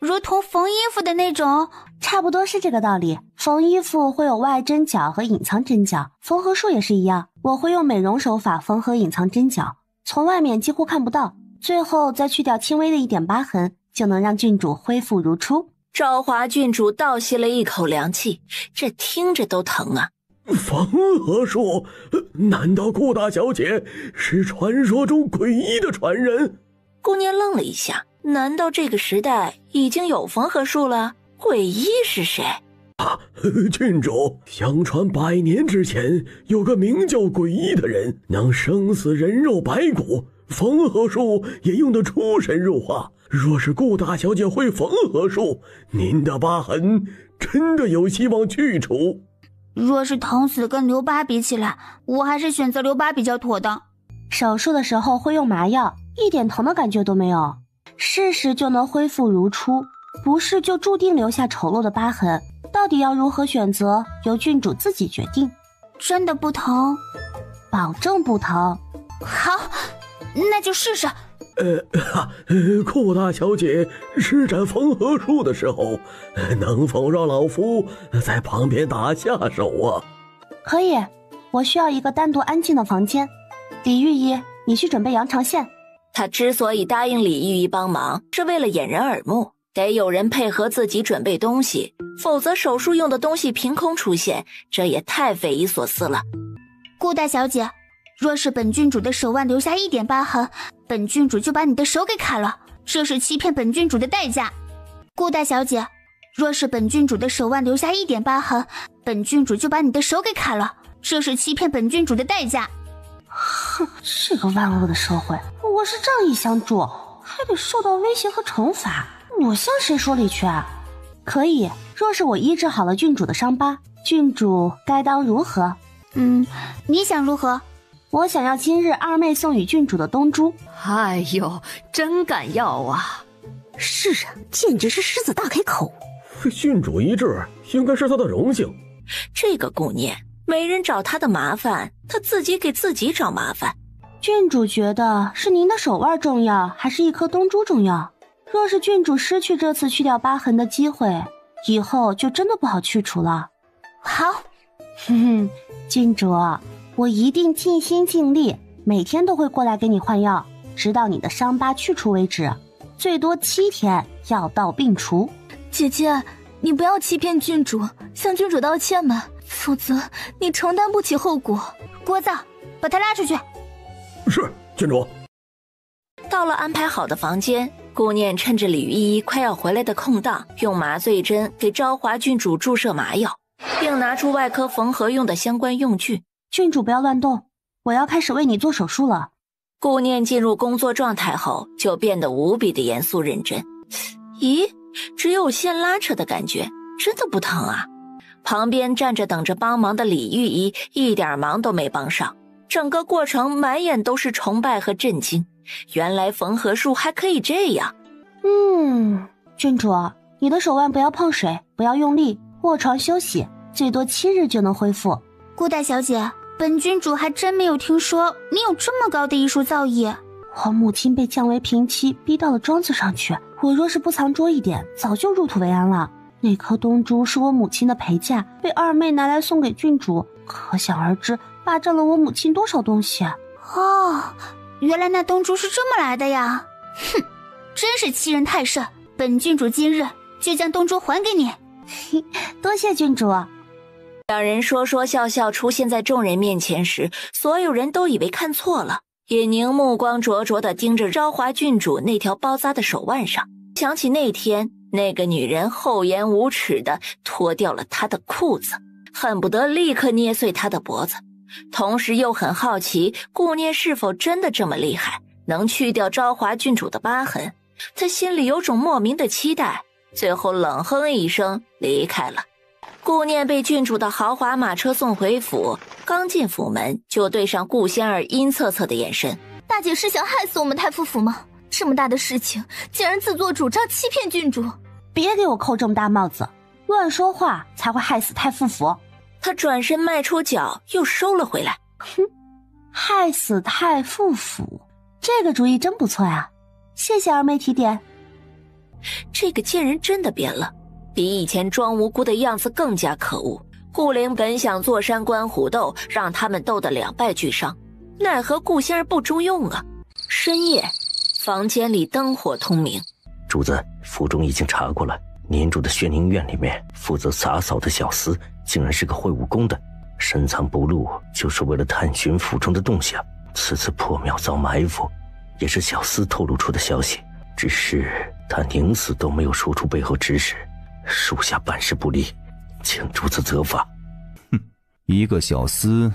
如同缝衣服的那种？差不多是这个道理。缝衣服会有外针脚和隐藏针脚，缝合术也是一样，我会用美容手法缝合隐藏针脚，从外面几乎看不到，最后再去掉轻微的一点疤痕，就能让郡主恢复如初。昭华郡主倒吸了一口凉气，这听着都疼啊。缝合术？难道顾大小姐是传说中诡异的传人？顾念愣了一下，难道这个时代已经有缝合术了？诡异是谁？郡主，相传100年之前有个名叫诡异的人，能生死人肉白骨，缝合术也用得出神入化。若是顾大小姐会缝合术，您的疤痕真的有希望去除。若是疼死跟留疤比起来，我还是选择留疤比较妥当。手术的时候会用麻药，一点疼的感觉都没有，试试就能恢复如初，不是就注定留下丑陋的疤痕。到底要如何选择，由郡主自己决定。真的不疼？保证不疼。好，那就试试。顾大小姐施展缝合术的时候，能否让老夫在旁边打下手啊？可以，我需要一个单独安静的房间。李御医，你去准备羊肠线。他之所以答应李御医帮忙，是为了掩人耳目，得有人配合自己准备东西，否则手术用的东西凭空出现，这也太匪夷所思了。顾大小姐，若是本郡主的手腕留下一点疤痕，本郡主就把你的手给砍了，这是欺骗本郡主的代价。顾大小姐，若是本郡主的手腕留下一点疤痕，本郡主就把你的手给砍了，这是欺骗本郡主的代价。哼，这个万恶的社会，我是仗义相助，还得受到威胁和惩罚，我向谁说理去啊？可以，若是我医治好了郡主的伤疤，郡主该当如何？你想如何？我想要今日二妹送与郡主的东珠。哎呦，真敢要啊！是啊，简直是狮子大开口。郡主医治应该是他的荣幸。这个顾念，没人找他的麻烦，他自己给自己找麻烦。郡主觉得是您的手腕重要，还是一颗东珠重要？若是郡主失去这次去掉疤痕的机会，以后就真的不好去除了。好，郡主，我一定尽心尽力，每天都会过来给你换药，直到你的伤疤去除为止，最多7天，药到病除。姐姐，你不要欺骗郡主，向郡主道歉吧，否则你承担不起后果。聒噪，把他拉出去。是，郡主。到了安排好的房间，顾念趁着李御医快要回来的空档，用麻醉针给昭华郡主注射麻药，并拿出外科缝合用的相关用具。郡主不要乱动，我要开始为你做手术了。顾念进入工作状态后，就变得无比的严肃认真。咦，只有线拉扯的感觉，真的不疼啊？旁边站着等着帮忙的李御医一点忙都没帮上，整个过程满眼都是崇拜和震惊。原来缝合术还可以这样。郡主，你的手腕不要碰水，不要用力，卧床休息，最多7日就能恢复。顾大小姐，本郡主还真没有听说你有这么高的医术造诣。我母亲被降为平妻，逼到了庄子上去，我若是不藏拙一点，早就入土为安了。那颗东珠是我母亲的陪嫁，被二妹拿来送给郡主，可想而知霸占了我母亲多少东西。原来那东珠是这么来的呀！哼，真是欺人太甚！本郡主今日就将东珠还给你。多谢郡主。两人说说笑笑出现在众人面前时，所有人都以为看错了，尹宁目光灼灼地盯着昭华郡主那条包扎的手腕上，想起那天那个女人厚颜无耻地脱掉了她的裤子，恨不得立刻捏碎她的脖子，同时又很好奇顾念是否真的这么厉害，能去掉昭华郡主的疤痕。他心里有种莫名的期待，最后冷哼一声离开了。顾念被郡主的豪华马车送回府，刚进府门就对上顾仙儿阴恻恻的眼神。大姐是想害死我们太夫府吗？这么大的事情，竟然自作主张欺骗郡主！别给我扣这么大帽子，乱说话才会害死太傅府。他转身迈出脚，又收了回来。哼，害死太傅府，这个主意真不错呀！谢谢二妹提点。这个贱人真的变了，比以前装无辜的样子更加可恶。顾灵本想坐山观虎斗，让他们斗得两败俱伤，奈何顾仙儿不中用啊！深夜，房间里灯火通明。主子，府中已经查过了，您住的宣宁院里面负责洒扫的小厮，竟然是个会武功的，深藏不露，就是为了探寻府中的动向。此次破庙遭埋伏，也是小厮透露出的消息，只是他宁死都没有说出背后指使，属下办事不力，请主子责罚。哼，一个小厮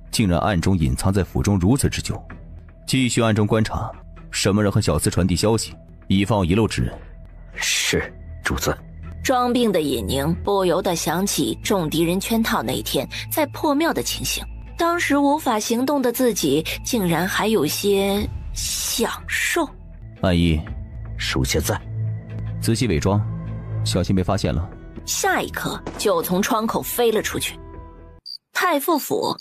竟然暗中隐藏在府中如此之久，继续暗中观察，什么人和小厮传递消息，以防遗漏之人。是，主子。装病的尹宁不由得想起中敌人圈套那天在破庙的情形，当时无法行动的自己竟然还有些享受。万一属下在，仔细伪装，小心被发现了。下一刻就从窗口飞了出去。太傅府，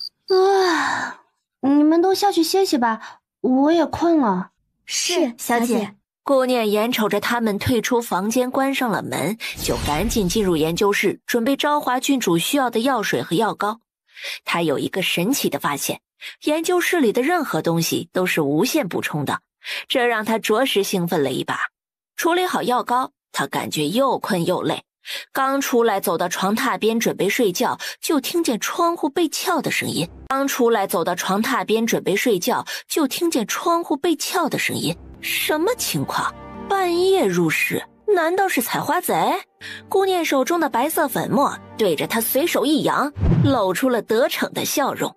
你们都下去歇歇吧，我也困了。是，小姐。顾念眼瞅着他们退出房间，关上了门，就赶紧进入研究室，准备昭华郡主需要的药水和药膏。他有一个神奇的发现，研究室里的任何东西都是无限补充的，这让他着实兴奋了一把。处理好药膏，他感觉又困又累，刚出来走到床榻边准备睡觉，就听见窗户被撬的声音。什么情况？半夜入室，难道是采花贼？顾念手中的白色粉末对着他随手一扬，露出了得逞的笑容。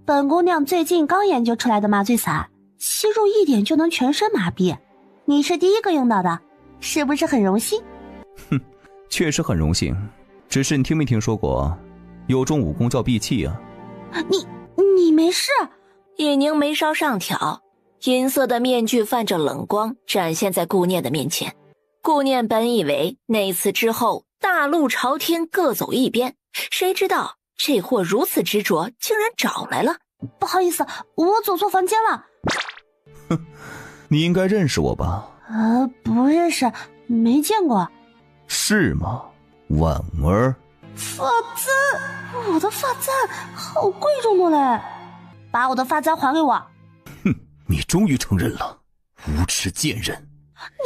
本姑娘最近刚研究出来的麻醉散，吸入一点就能全身麻痹，你是第一个用到的，是不是很荣幸？哼，确实很荣幸，只是你听没听说过有种武功叫闭气啊？你没事？尹宁眉梢上挑，银色的面具泛着冷光，展现在顾念的面前。顾念本以为那次之后大路朝天，各走一边，谁知道这货如此执着，竟然找来了。不好意思，我走错房间了。哼，你应该认识我吧？不认识，没见过。是吗？婉儿。发簪，我的发簪好贵重的嘞，把我的发簪还给我。哼，你终于承认了，无耻贱人。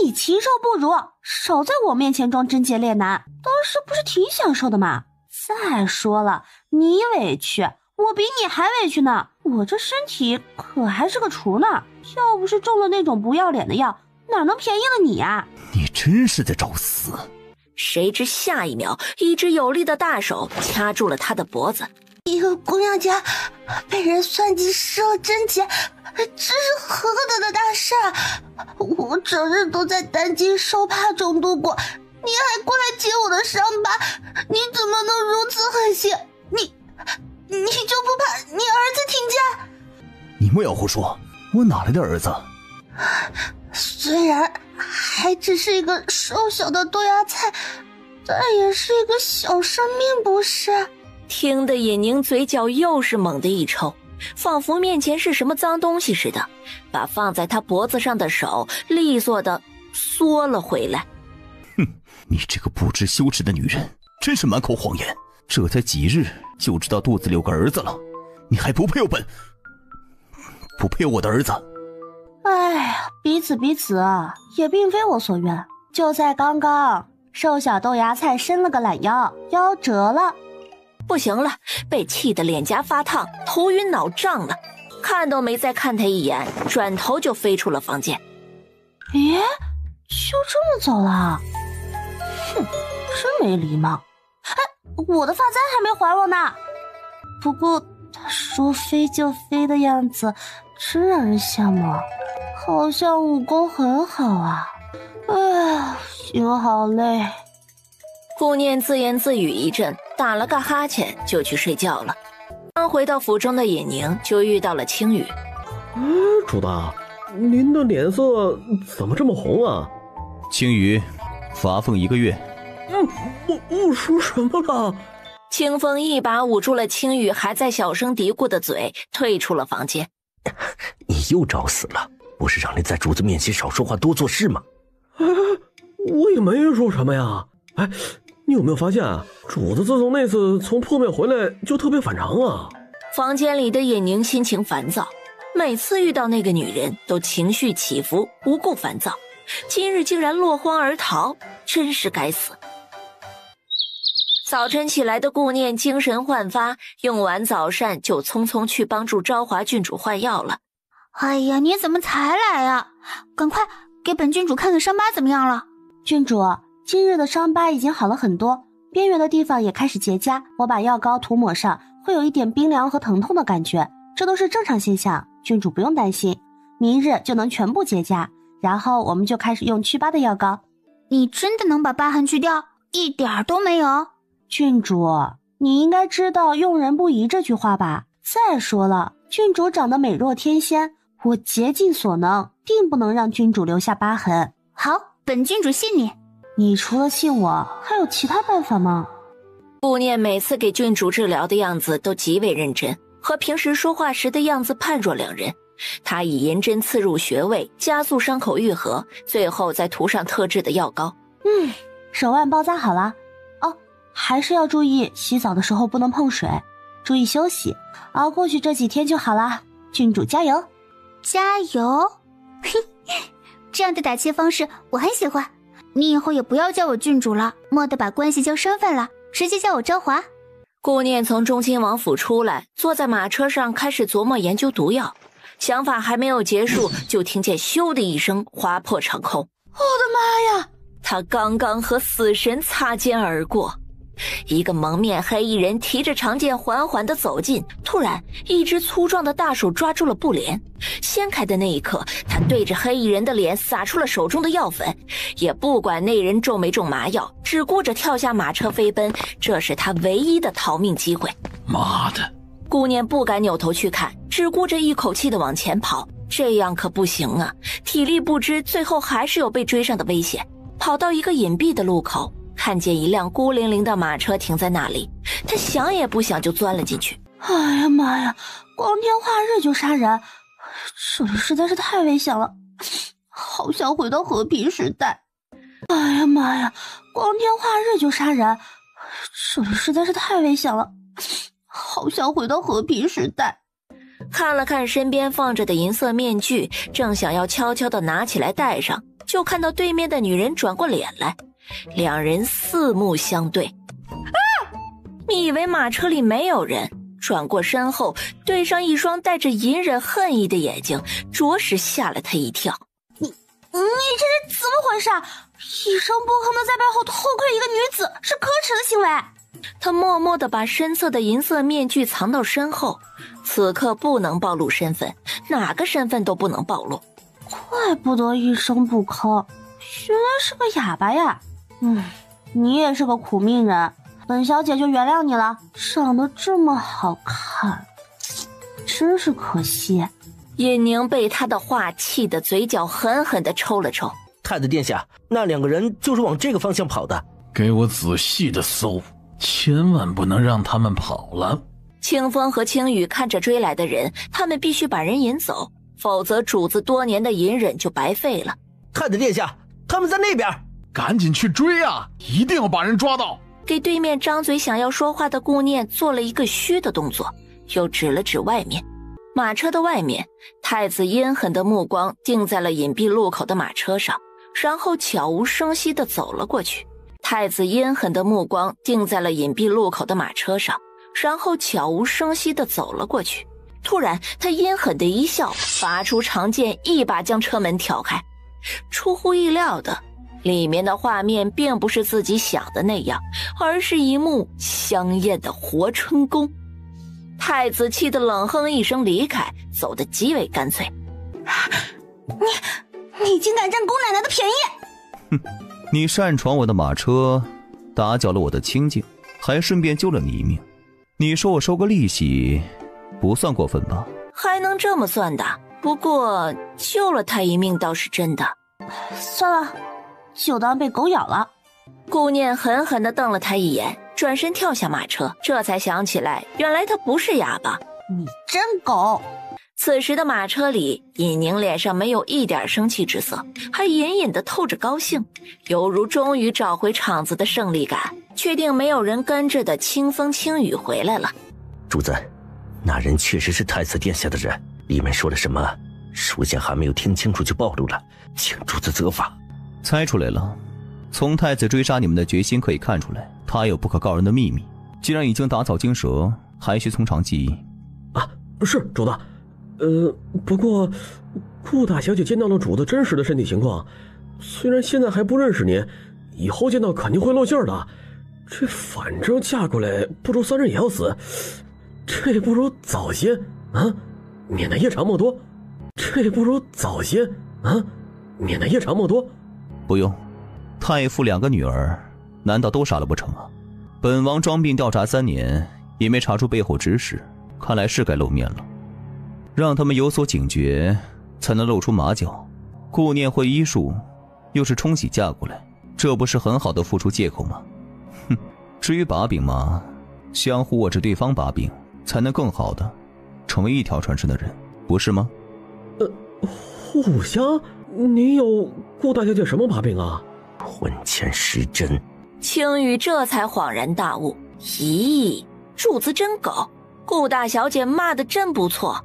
你禽兽不如，少在我面前装贞洁烈男，当时不是挺享受的吗？再说了，你委屈，我比你还委屈呢，我这身体可还是个雏呢，要不是中了那种不要脸的药，哪能便宜了你啊？你真是在找死。谁知下一秒，一只有力的大手掐住了他的脖子。一个姑娘家被人算计失了贞洁，这是何等的大事啊！我整日都在担惊受怕中度过，你还过来揭我的伤疤，你怎么能如此狠心？你就不怕你儿子听见？你莫要胡说，我哪来的儿子？虽然还只是一个瘦小的豆芽菜，但也是一个小生命，不是？听得尹宁嘴角又是猛地一抽，仿佛面前是什么脏东西似的，把放在他脖子上的手利索地缩了回来。哼，你这个不知羞耻的女人，真是满口谎言，这才几日就知道肚子里有个儿子了，你还不配有本，不配有我的儿子。哎呀，彼此也并非我所愿，就在刚刚，瘦小豆芽菜伸了个懒腰，腰折了。不行了，被气得脸颊发烫，头晕脑胀了，看都没再看他一眼，转头就飞出了房间。咦，就这么走了？哼，真没礼貌。哎，我的发簪还没还我呢。不过他说飞就飞的样子，真让人羡慕，好像武功很好啊。哎，心好累。顾念自言自语一阵，打了个哈欠就去睡觉了。刚回到府中的尹宁就遇到了青羽。主子，您的脸色怎么这么红啊？青羽，罚俸1个月。我说什么了？清风一把捂住了青羽还在小声嘀咕的嘴，退出了房间。你又找死了，不是让你在主子面前少说话多做事吗？我也没说什么呀。哎，你有没有发现主子自从那次从破庙回来就特别反常啊？房间里的尹宁心情烦躁，每次遇到那个女人都情绪起伏，无故烦躁，今日竟然落荒而逃，真是该死。早晨起来的顾念精神焕发，用完早膳就匆匆去帮助昭华郡主换药了。哎呀，你怎么才来啊？赶快给本郡主看看伤疤怎么样了？郡主，今日的伤疤已经好了很多，边缘的地方也开始结痂，我把药膏涂抹上，会有一点冰凉和疼痛的感觉，这都是正常现象，郡主不用担心，明日就能全部结痂，然后我们就开始用祛疤的药膏。你真的能把疤痕去掉？一点都没有？郡主，你应该知道用人不疑这句话吧？再说了，郡主长得美若天仙，我竭尽所能，定不能让郡主留下疤痕。好，本郡主信你。你除了信我，还有其他办法吗？顾念每次给郡主治疗的样子都极为认真，和平时说话时的样子判若两人。他以银针刺入穴位，加速伤口愈合，最后再涂上特制的药膏。手腕包扎好了。还是要注意洗澡的时候不能碰水，注意休息，熬过去这几天就好啦。郡主加油！加油！嘿，这样的打气方式我很喜欢。你以后也不要叫我郡主了，莫得把关系叫身份了，直接叫我昭华。顾念从中亲王府出来，坐在马车上开始琢磨研究毒药，想法还没有结束，就听见咻的一声划破长空。我的妈呀！他刚刚和死神擦肩而过。一个蒙面黑衣人提着长剑缓缓地走近，突然一只粗壮的大手抓住了布帘，掀开的那一刻，他对着黑衣人的脸撒出了手中的药粉，也不管那人中没中麻药，只顾着跳下马车飞奔，这是他唯一的逃命机会。妈的！顾念不敢扭头去看，只顾着一口气地往前跑，这样可不行啊，体力不支，最后还是有被追上的危险。跑到一个隐蔽的路口，看见一辆孤零零的马车停在那里，他想也不想就钻了进去。哎呀妈呀，光天化日就杀人，这里实在是太危险了，好想回到和平时代。哎呀妈呀，光天化日就杀人，这里实在是太危险了，好想回到和平时代。看了看身边放着的银色面具，正想要悄悄地拿起来戴上，就看到对面的女人转过脸来，两人四目相对。你以为马车里没有人，转过身后对上一双带着隐忍恨意的眼睛，着实吓了他一跳。你这是怎么回事？一声不吭的在背后偷窥一个女子，是可耻的行为。他默默地把深色的银色面具藏到身后，此刻不能暴露身份，哪个身份都不能暴露。怪不得一声不吭，原来是个哑巴呀。你也是个苦命人，本小姐就原谅你了，长得这么好看，真是可惜。尹宁被他的话气得嘴角狠狠地抽了抽。太子殿下，那两个人就是往这个方向跑的。给我仔细的搜，千万不能让他们跑了。清风和青羽看着追来的人，他们必须把人引走，否则主子多年的隐忍就白费了。太子殿下，他们在那边，赶紧去追啊！一定要把人抓到。给对面张嘴想要说话的顾念做了一个虚的动作，又指了指外面。马车的外面，太子阴狠的目光定在了隐蔽路口的马车上，然后悄无声息地走了过去。太子阴狠的目光定在了隐蔽路口的马车上，然后悄无声息地走了过去。突然，他阴狠的一笑，拔出长剑，一把将车门挑开。出乎意料的，里面的画面并不是自己想的那样，而是一幕香艳的活春宫。太子气得冷哼一声离开，走得极为干脆。你竟敢占姑奶奶的便宜！你擅闯我的马车，打搅了我的清静，还顺便救了你一命。你说我收个利息，不算过分吧？还能这么算的？不过救了他一命倒是真的。算了，就当被狗咬了。顾念狠狠地瞪了他一眼，转身跳下马车，这才想起来，原来他不是哑巴。你真狗！此时的马车里，尹宁脸上没有一点生气之色，还隐隐地透着高兴，犹如终于找回场子的胜利感，确定没有人跟着的清风轻雨回来了。主子，那人确实是太子殿下的人，里面说了什么，属下还没有听清楚就暴露了，请主子责罚。猜出来了，从太子追杀你们的决心可以看出来，他有不可告人的秘密。既然已经打草惊蛇，还需从长计议。啊，是主子。不过顾大小姐见到了主子真实的身体情况，虽然现在还不认识您，以后见到肯定会露馅的。这反正嫁过来不出3日也要死，这不如早些啊，免得夜长梦多。这不如早些啊，免得夜长梦多。不用，太傅2个女儿，难道都杀了不成啊？本王装病调查3年，也没查出背后指使，看来是该露面了。让他们有所警觉，才能露出马脚。顾念会医术，又是冲喜嫁过来，这不是很好的付出借口吗？哼，至于把柄嘛，相互握着对方把柄，才能更好的成为一条船上的人，不是吗？互相？你有顾大小姐什么把柄啊？婚前失真。青雨这才恍然大悟，咦，主子真狗，顾大小姐骂得真不错。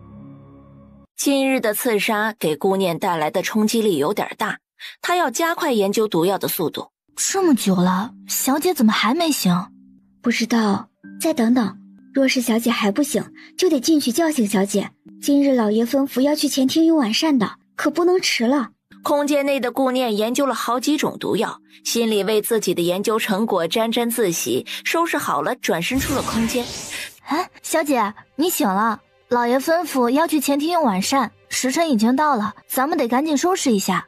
今日的刺杀给顾念带来的冲击力有点大，他要加快研究毒药的速度。这么久了，小姐怎么还没醒？不知道，再等等。若是小姐还不醒，就得进去叫醒小姐。今日老爷吩咐要去前厅用晚膳的，可不能迟了。空间内的顾念研究了好几种毒药，心里为自己的研究成果沾沾自喜，收拾好了转身出了空间。哎，小姐，你醒了，老爷吩咐要去前厅用晚膳，时辰已经到了，咱们得赶紧收拾一下。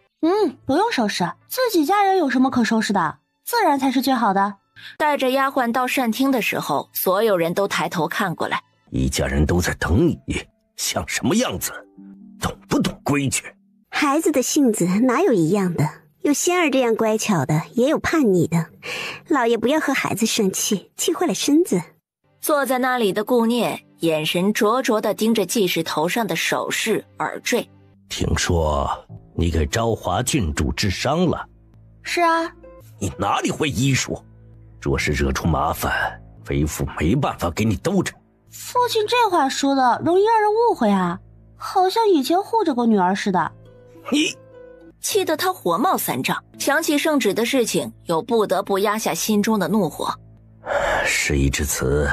不用收拾，自己家人有什么可收拾的，自然才是最好的。带着丫鬟到膳厅的时候，所有人都抬头看过来。一家人都在等你，像什么样子？懂不懂规矩？孩子的性子哪有一样的？有仙儿这样乖巧的，也有叛逆的。老爷不要和孩子生气，气坏了身子。坐在那里的顾念眼神灼灼地盯着季氏头上的首饰耳坠。听说你给昭华郡主治伤了？是啊。你哪里会医术？若是惹出麻烦，为父没办法给你兜着。父亲这话说的容易让人误会啊，好像以前护着过女儿似的。你气得他火冒三丈，想起圣旨的事情，又不得不压下心中的怒火。事已至此，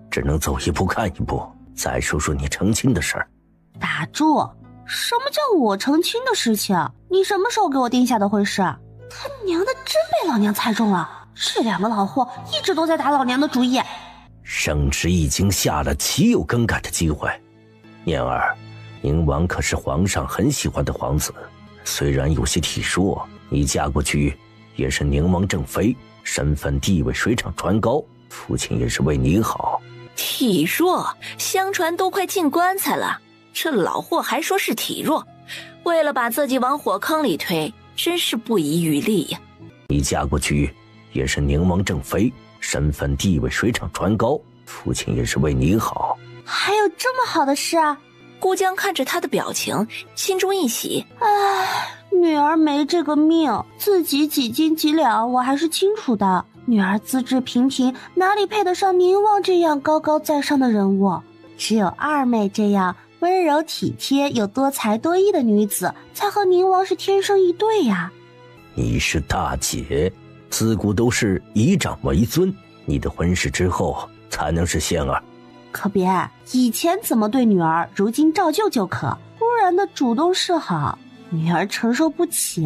只能走一步看一步。再说说你成亲的事儿。打住！什么叫我成亲的事情？你什么时候给我定下的婚事？他娘的真被老娘猜中了！这2个老货一直都在打老娘的主意。圣旨已经下了，岂有更改的机会？念儿，宁王可是皇上很喜欢的皇子，虽然有些体弱，你嫁过去也是宁王正妃，身份地位水涨船高，父亲也是为你好。体弱？相传都快进棺材了，这老货还说是体弱，为了把自己往火坑里推，真是不遗余力呀。你嫁过去也是宁王正妃，身份地位水涨船高，父亲也是为你好。还有这么好的事啊！顾江看着他的表情，心中一喜。女儿没这个命，自己几斤几两我还是清楚的。女儿资质平平，哪里配得上宁王这样高高在上的人物？只有二妹这样温柔体贴又多才多艺的女子，才和宁王是天生一对呀。你是大姐，自古都是以长为尊，你的婚事之后才能是仙儿。可别以前怎么对女儿，如今照旧就可，突然的主动示好，女儿承受不起。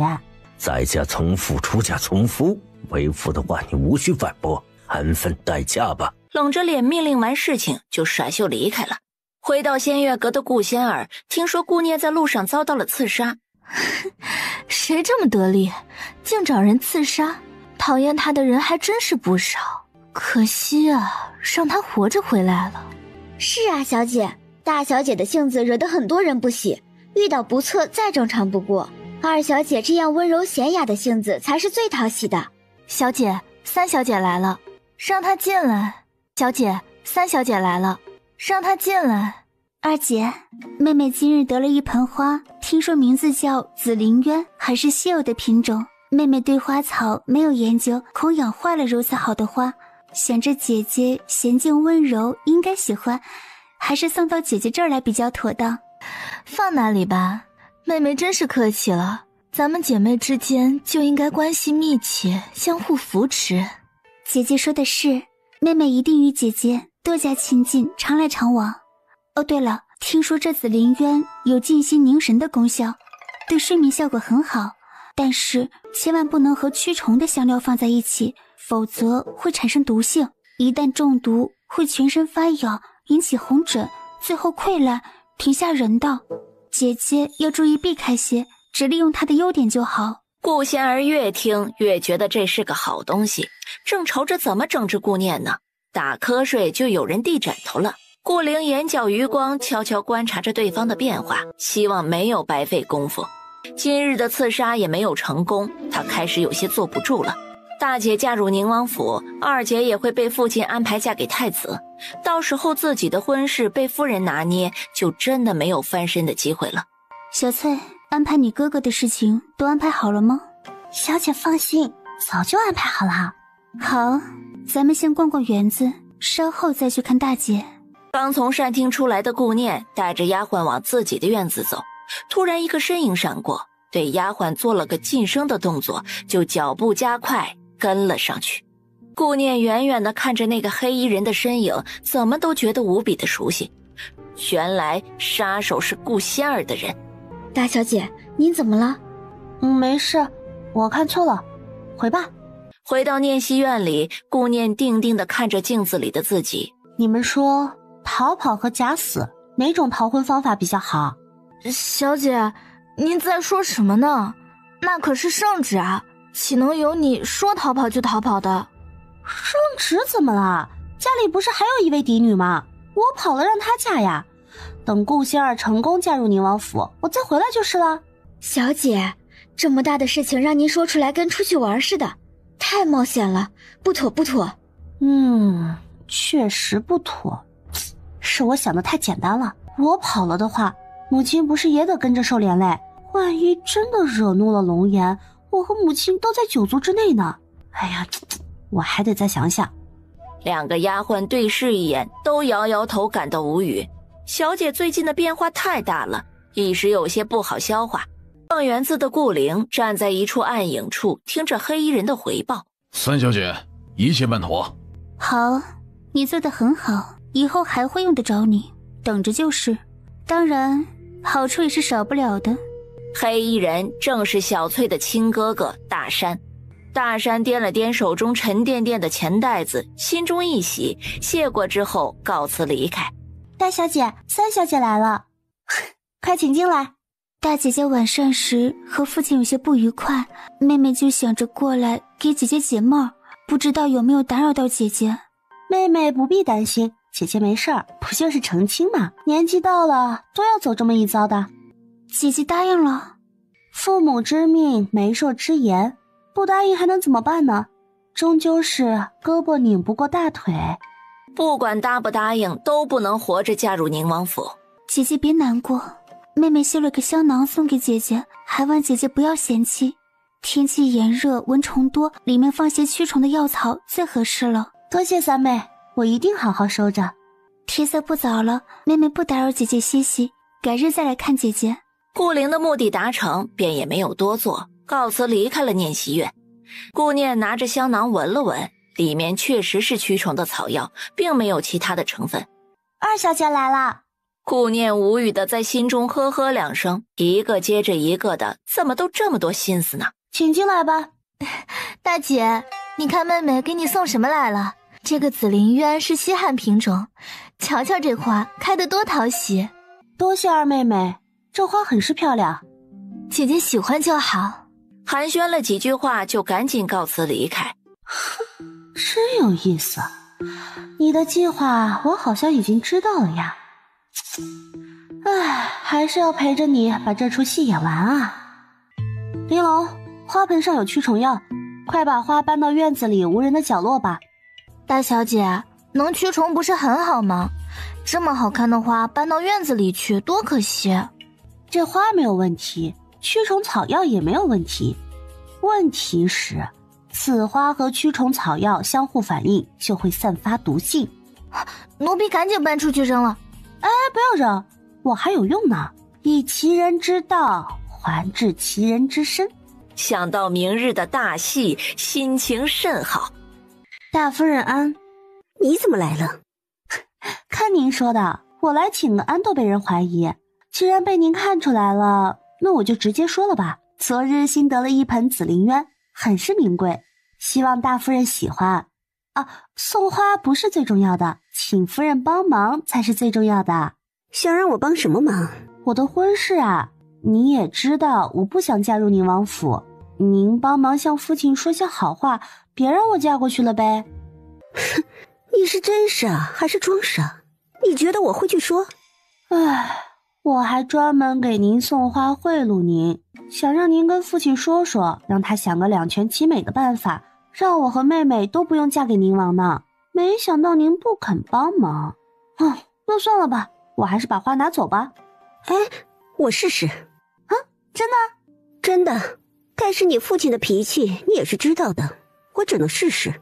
在家从父，出家从夫，为父的话你无需反驳，安分待嫁吧。冷着脸命令完事情就甩袖离开了。回到仙月阁的顾仙儿听说顾念在路上遭到了刺杀。谁这么得力，竟找人刺杀？讨厌他的人还真是不少，可惜啊，让他活着回来了。是啊，小姐，大小姐的性子惹得很多人不喜，遇到不测再正常不过。二小姐这样温柔娴雅的性子才是最讨喜的。小姐，三小姐来了，让她进来。小姐，三小姐来了，让她进来。二姐，妹妹今日得了一盆花，听说名字叫紫菱鸢，还是稀有的品种。妹妹对花草没有研究，恐养坏了如此好的花，想着姐姐娴静温柔，应该喜欢，还是送到姐姐这儿来比较妥当。放那里吧，妹妹真是客气了。咱们姐妹之间就应该关系密切，相互扶持。姐姐说的是，妹妹一定与姐姐多加亲近，常来常往。哦，对了，听说这紫菱鸢有静心凝神的功效，对睡眠效果很好，但是千万不能和驱虫的香料放在一起，否则会产生毒性，一旦中毒会全身发痒，引起红疹，最后溃烂，挺吓人的。姐姐要注意避开些，只利用它的优点就好。顾仙儿越听越觉得这是个好东西，正愁着怎么整治顾念呢，打瞌睡就有人递枕头了。顾灵眼角余光悄悄观察着对方的变化，希望没有白费功夫。今日的刺杀也没有成功，他开始有些坐不住了。大姐嫁入宁王府，二姐也会被父亲安排嫁给太子，到时候自己的婚事被夫人拿捏，就真的没有翻身的机会了。小翠，安排你哥哥的事情都安排好了吗？小姐放心，早就安排好了。好，咱们先逛逛园子，稍后再去看大姐。刚从膳厅出来的顾念带着丫鬟往自己的院子走，突然一个身影闪过，对丫鬟做了个噤声的动作，就脚步加快跟了上去。顾念远远地看着那个黑衣人的身影，怎么都觉得无比的熟悉。原来杀手是顾仙儿的人。大小姐，您怎么了？没事，我看错了，回吧。回到念熙院里，顾念定定地看着镜子里的自己。你们说逃跑和假死哪种逃婚方法比较好？小姐，您在说什么呢？那可是圣旨啊，岂能由你说逃跑就逃跑的？圣旨怎么了？家里不是还有一位嫡女吗？我跑了让她嫁呀。等顾仙儿成功嫁入宁王府，我再回来就是了。小姐，这么大的事情让您说出来跟出去玩似的，太冒险了，不妥不妥。确实不妥，是我想的太简单了。我跑了的话，母亲不是也得跟着受连累？万一真的惹怒了龙颜，我和母亲都在9族之内呢。哎呀，我还得再想想。两个丫鬟对视一眼，都摇摇头，感到无语。小姐最近的变化太大了，一时有些不好消化。逛园子的顾灵站在一处暗影处，听着黑衣人的回报。三小姐，一切办妥。好，你做得很好，以后还会用得着你，等着就是。当然，好处也是少不了的。黑衣人正是小翠的亲哥哥大山。大山掂了掂手中沉甸甸的钱袋子，心中一喜，谢过之后告辞离开。大小姐，三小姐来了，快请进来。大姐姐晚膳时和父亲有些不愉快，妹妹就想着过来给姐姐解闷，不知道有没有打扰到姐姐。妹妹不必担心，姐姐没事儿，不就是成亲嘛，年纪到了都要走这么一遭的。姐姐答应了。父母之命，媒妁之言，不答应还能怎么办呢？终究是胳膊拧不过大腿。不管答不答应，都不能活着嫁入宁王府。姐姐别难过，妹妹绣了个香囊送给姐姐，还望姐姐不要嫌弃。天气炎热，蚊虫多，里面放些驱虫的药草最合适了。多谢三妹，我一定好好收着。天色不早了，妹妹不打扰姐姐歇息，改日再来看姐姐。顾灵的目的达成，便也没有多做，告辞离开了念熙院。顾念拿着香囊闻了闻，里面确实是驱虫的草药，并没有其他的成分。二小姐来了。顾念无语的在心中呵呵两声，一个接着一个的，怎么都这么多心思呢？请进来吧。大姐，你看妹妹给你送什么来了？这个紫菱鸢是稀罕品种，瞧瞧这花开得多讨喜。多谢二妹妹，这花很是漂亮。姐姐喜欢就好。寒暄了几句话，就赶紧告辞离开。真有意思，你的计划我好像已经知道了呀。还是要陪着你把这出戏演完啊。玲珑，花盆上有驱虫药，快把花搬到院子里无人的角落吧。大小姐，能驱虫不是很好吗？这么好看的花搬到院子里去，多可惜。这花没有问题，驱虫草药也没有问题，问题是此花和驱虫草药相互反应，就会散发毒性。奴婢赶紧搬出去扔了。不要扔，我还有用呢，以其人之道还治其人之身。想到明日的大戏，心情甚好。大夫人安。你怎么来了？看您说的，我来请个安都被人怀疑，既然被您看出来了，那我就直接说了吧。昨日新得了一盆紫菱鸢，很是名贵，希望大夫人喜欢。送花不是最重要的，请夫人帮忙才是最重要的。想让我帮什么忙？我的婚事啊，你也知道我不想嫁入宁王府，您帮忙向父亲说些好话，别让我嫁过去了呗。你是真傻还是装傻？你觉得我会去说？我还专门给您送花贿赂您，想让您跟父亲说说，让他想个两全其美的办法，让我和妹妹都不用嫁给宁王呢。没想到您不肯帮忙。那算了吧，我还是把花拿走吧。我试试。真的？真的，但是你父亲的脾气你也是知道的，我只能试试。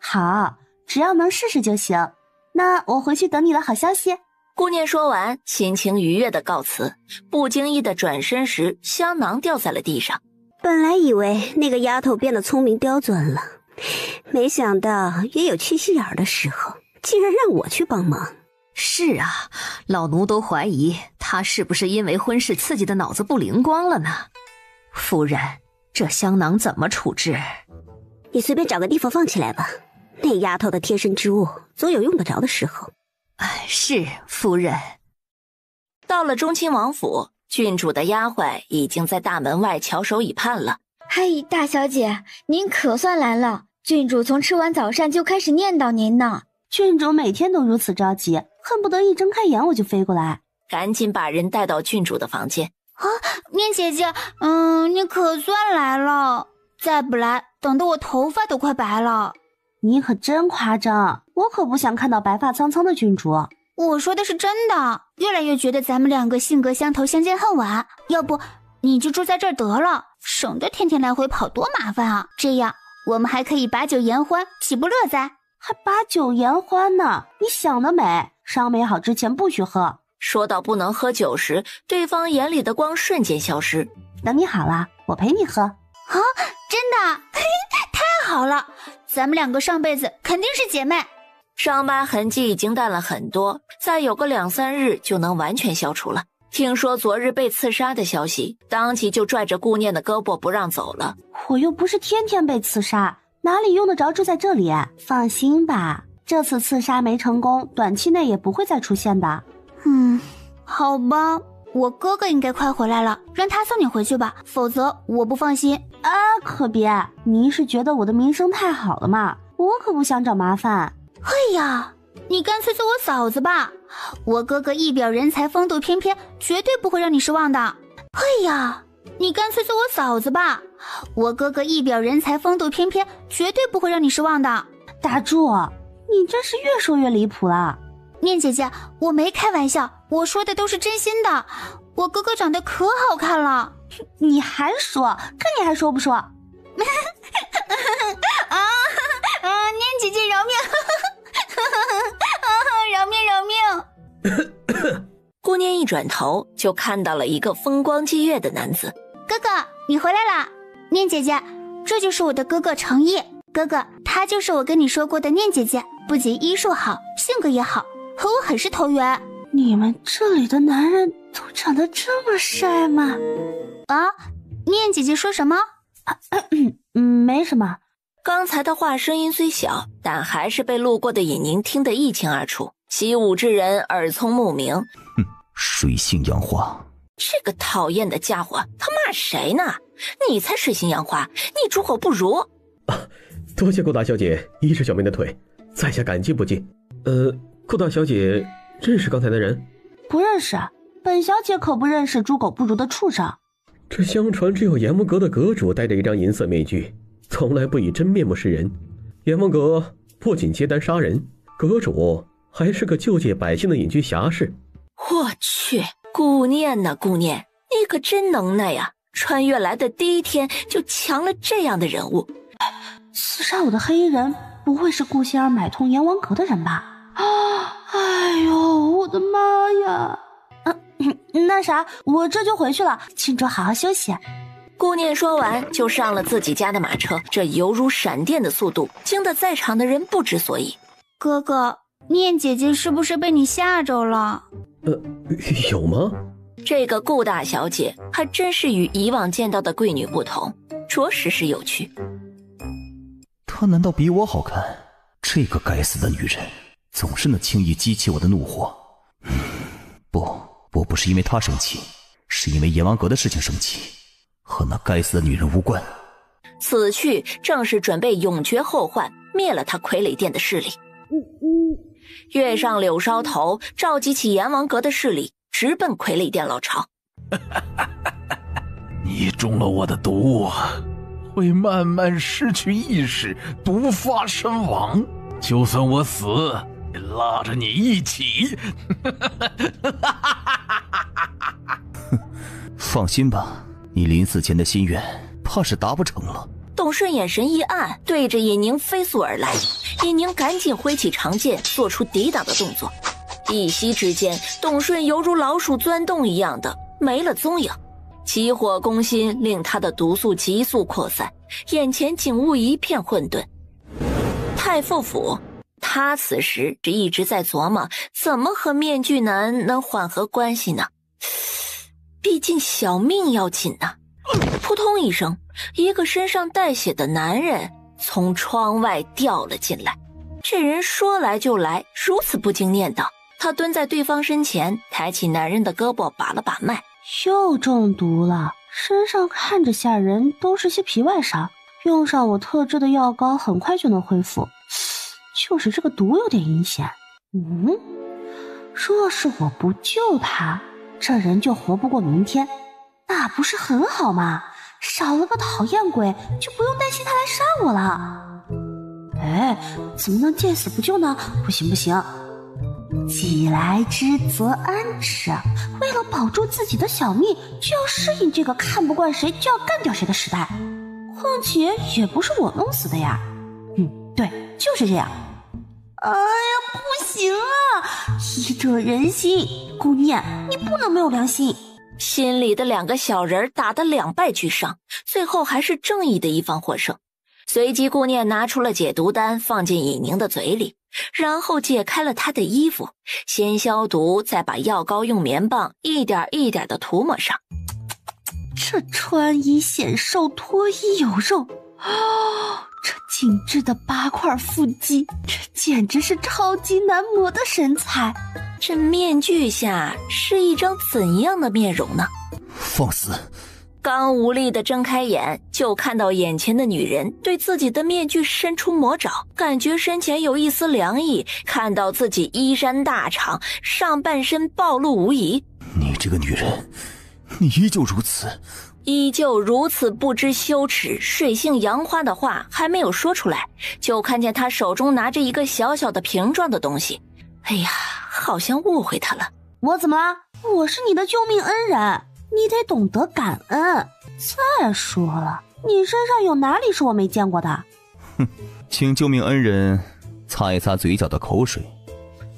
好，只要能试试就行。那我回去等你的好消息。顾念说完，心情愉悦的告辞，不经意的转身时，香囊掉在了地上。本来以为那个丫头变得聪明刁钻了，没想到也有缺心眼儿的时候，竟然让我去帮忙。是啊，老奴都怀疑他是不是因为婚事刺激的脑子不灵光了呢？夫人，这香囊怎么处置？你随便找个地方放起来吧，那丫头的贴身之物总有用得着的时候。是，夫人。到了忠亲王府，郡主的丫鬟已经在大门外翘首以盼了。嘿，大小姐，您可算来了。郡主从吃完早膳就开始念叨您呢。郡主每天都如此着急，恨不得一睁开眼我就飞过来。赶紧把人带到郡主的房间。念姐姐，你可算来了，再不来，等得我头发都快白了。你可真夸张，我可不想看到白发苍苍的郡主。我说的是真的，越来越觉得咱们两个性格相投，相见恨晚。要不你就住在这儿得了，省得天天来回跑，多麻烦啊！这样我们还可以把酒言欢，岂不乐哉？还把酒言欢呢？你想得美！伤没好之前不许喝。说到不能喝酒时，对方眼里的光瞬间消失。等你好了，我陪你喝。真的？太好了，咱们两个上辈子肯定是姐妹。伤疤痕迹已经淡了很多，再有个2-3日就能完全消除了。听说昨日被刺杀的消息，当即就拽着顾念的胳膊不让走了。我又不是天天被刺杀，哪里用得着住在这里？放心吧，这次刺杀没成功，短期内也不会再出现的。好吧，我哥哥应该快回来了，让他送你回去吧，否则我不放心。可别，您是觉得我的名声太好了吗？我可不想找麻烦。嘿呀，你干脆做我嫂子吧，我哥哥一表人才，风度翩翩，绝对不会让你失望的。嘿呀，你干脆做我嫂子吧，我哥哥一表人才，风度翩翩，绝对不会让你失望的。打住，你真是越说越离谱了。念姐姐，我没开玩笑，我说的都是真心的，我哥哥长得可好看了。你还说，这你还说不说？念姐姐饶命，饶命饶命。顾念一转头就看到了一个风光霁月的男子。哥哥，你回来啦。念姐姐，这就是我的哥哥程毅。哥哥，他就是我跟你说过的念姐姐，不仅医术好，性格也好，和我很是投缘。你们这里的男人都长得这么帅吗？念姐姐说什么？没什么。刚才的话声音虽小，但还是被路过的尹宁听得一清二楚。习武之人耳聪目明。水性杨花，这个讨厌的家伙，他骂谁呢？你才水性杨花，你猪狗不如。多谢顾大小姐依着小妹的腿，在下感激不尽。顾大小姐认识刚才的人？不认识，本小姐可不认识猪狗不如的畜生。这相传只有阎王阁的阁主戴着一张银色面具，从来不以真面目示人。阎王阁不仅接单杀人，阁主还是个救济百姓的隐居侠士。我去，顾念呐顾念，你可真能耐呀！穿越来的第一天就强了这样的人物。刺杀我的黑衣人不会是顾仙儿买通阎王阁的人吧？哎呦，我的妈呀！那啥，我这就回去了，请主好好休息。顾念说完就上了自己家的马车，这犹如闪电的速度惊得在场的人不知所以。哥哥，念姐姐是不是被你吓着了？有吗？这个顾大小姐还真是与以往见到的贵女不同，着实是有趣。她难道比我好看？这个该死的女人总是能轻易激起我的怒火。我不是因为她生气，是因为阎王阁的事情生气，和那该死的女人无关。此去正是准备永绝后患，灭了他傀儡殿的势力。跃上柳梢头，召集起阎王阁的势力，直奔傀儡殿老巢。你中了我的毒，会慢慢失去意识，毒发身亡。就算我死，也拉着你一起。放心吧，你临死前的心愿怕是达不成了。董顺眼神一暗，对着尹宁飞速而来。尹宁赶紧挥起长剑，做出抵挡的动作。一息之间，董顺犹如老鼠钻洞一样的没了踪影。起火攻心令他的毒素急速扩散，眼前景物一片混沌。太傅府，他此时只一直在琢磨怎么和面具男能缓和关系呢？毕竟小命要紧呐。扑通一声，一个身上带血的男人从窗外掉了进来。这人说来就来，如此不经念叨。他蹲在对方身前，抬起男人的胳膊把了把脉。又中毒了，身上看着吓人，都是些皮外伤，用上我特制的药膏很快就能恢复。就是这个毒有点阴险。若是我不救他，这人就活不过明天，那不是很好吗？少了个讨厌鬼，就不用担心他来杀我了。怎么能见死不救呢？不行不行，既来之则安之，为了保住自己的小命，就要适应这个看不惯谁就要干掉谁的时代。况且也不是我弄死的呀。对，就是这样。哎呀，不行啊！医者仁心，顾念，你不能没有良心。心里的两个小人打得两败俱伤，最后还是正义的一方获胜。随即顾念拿出了解毒丹，放进尹宁的嘴里，然后解开了他的衣服，先消毒，再把药膏用棉棒一点一点的涂抹上。这穿衣显瘦，脱衣有肉，这紧致的8块腹肌，这简直是超级男模的身材。这面具下是一张怎样的面容呢？放肆！刚无力地睁开眼，就看到眼前的女人对自己的面具伸出魔爪，感觉身前有一丝凉意，看到自己衣衫大敞，上半身暴露无遗。你这个女人，你依旧如此。依旧如此不知羞耻、水性杨花的话还没有说出来，就看见他手中拿着一个小小的瓶状的东西。哎呀，好像误会他了。我怎么了？我是你的救命恩人，你得懂得感恩。再说了，你身上有哪里是我没见过的？请救命恩人擦一擦嘴角的口水。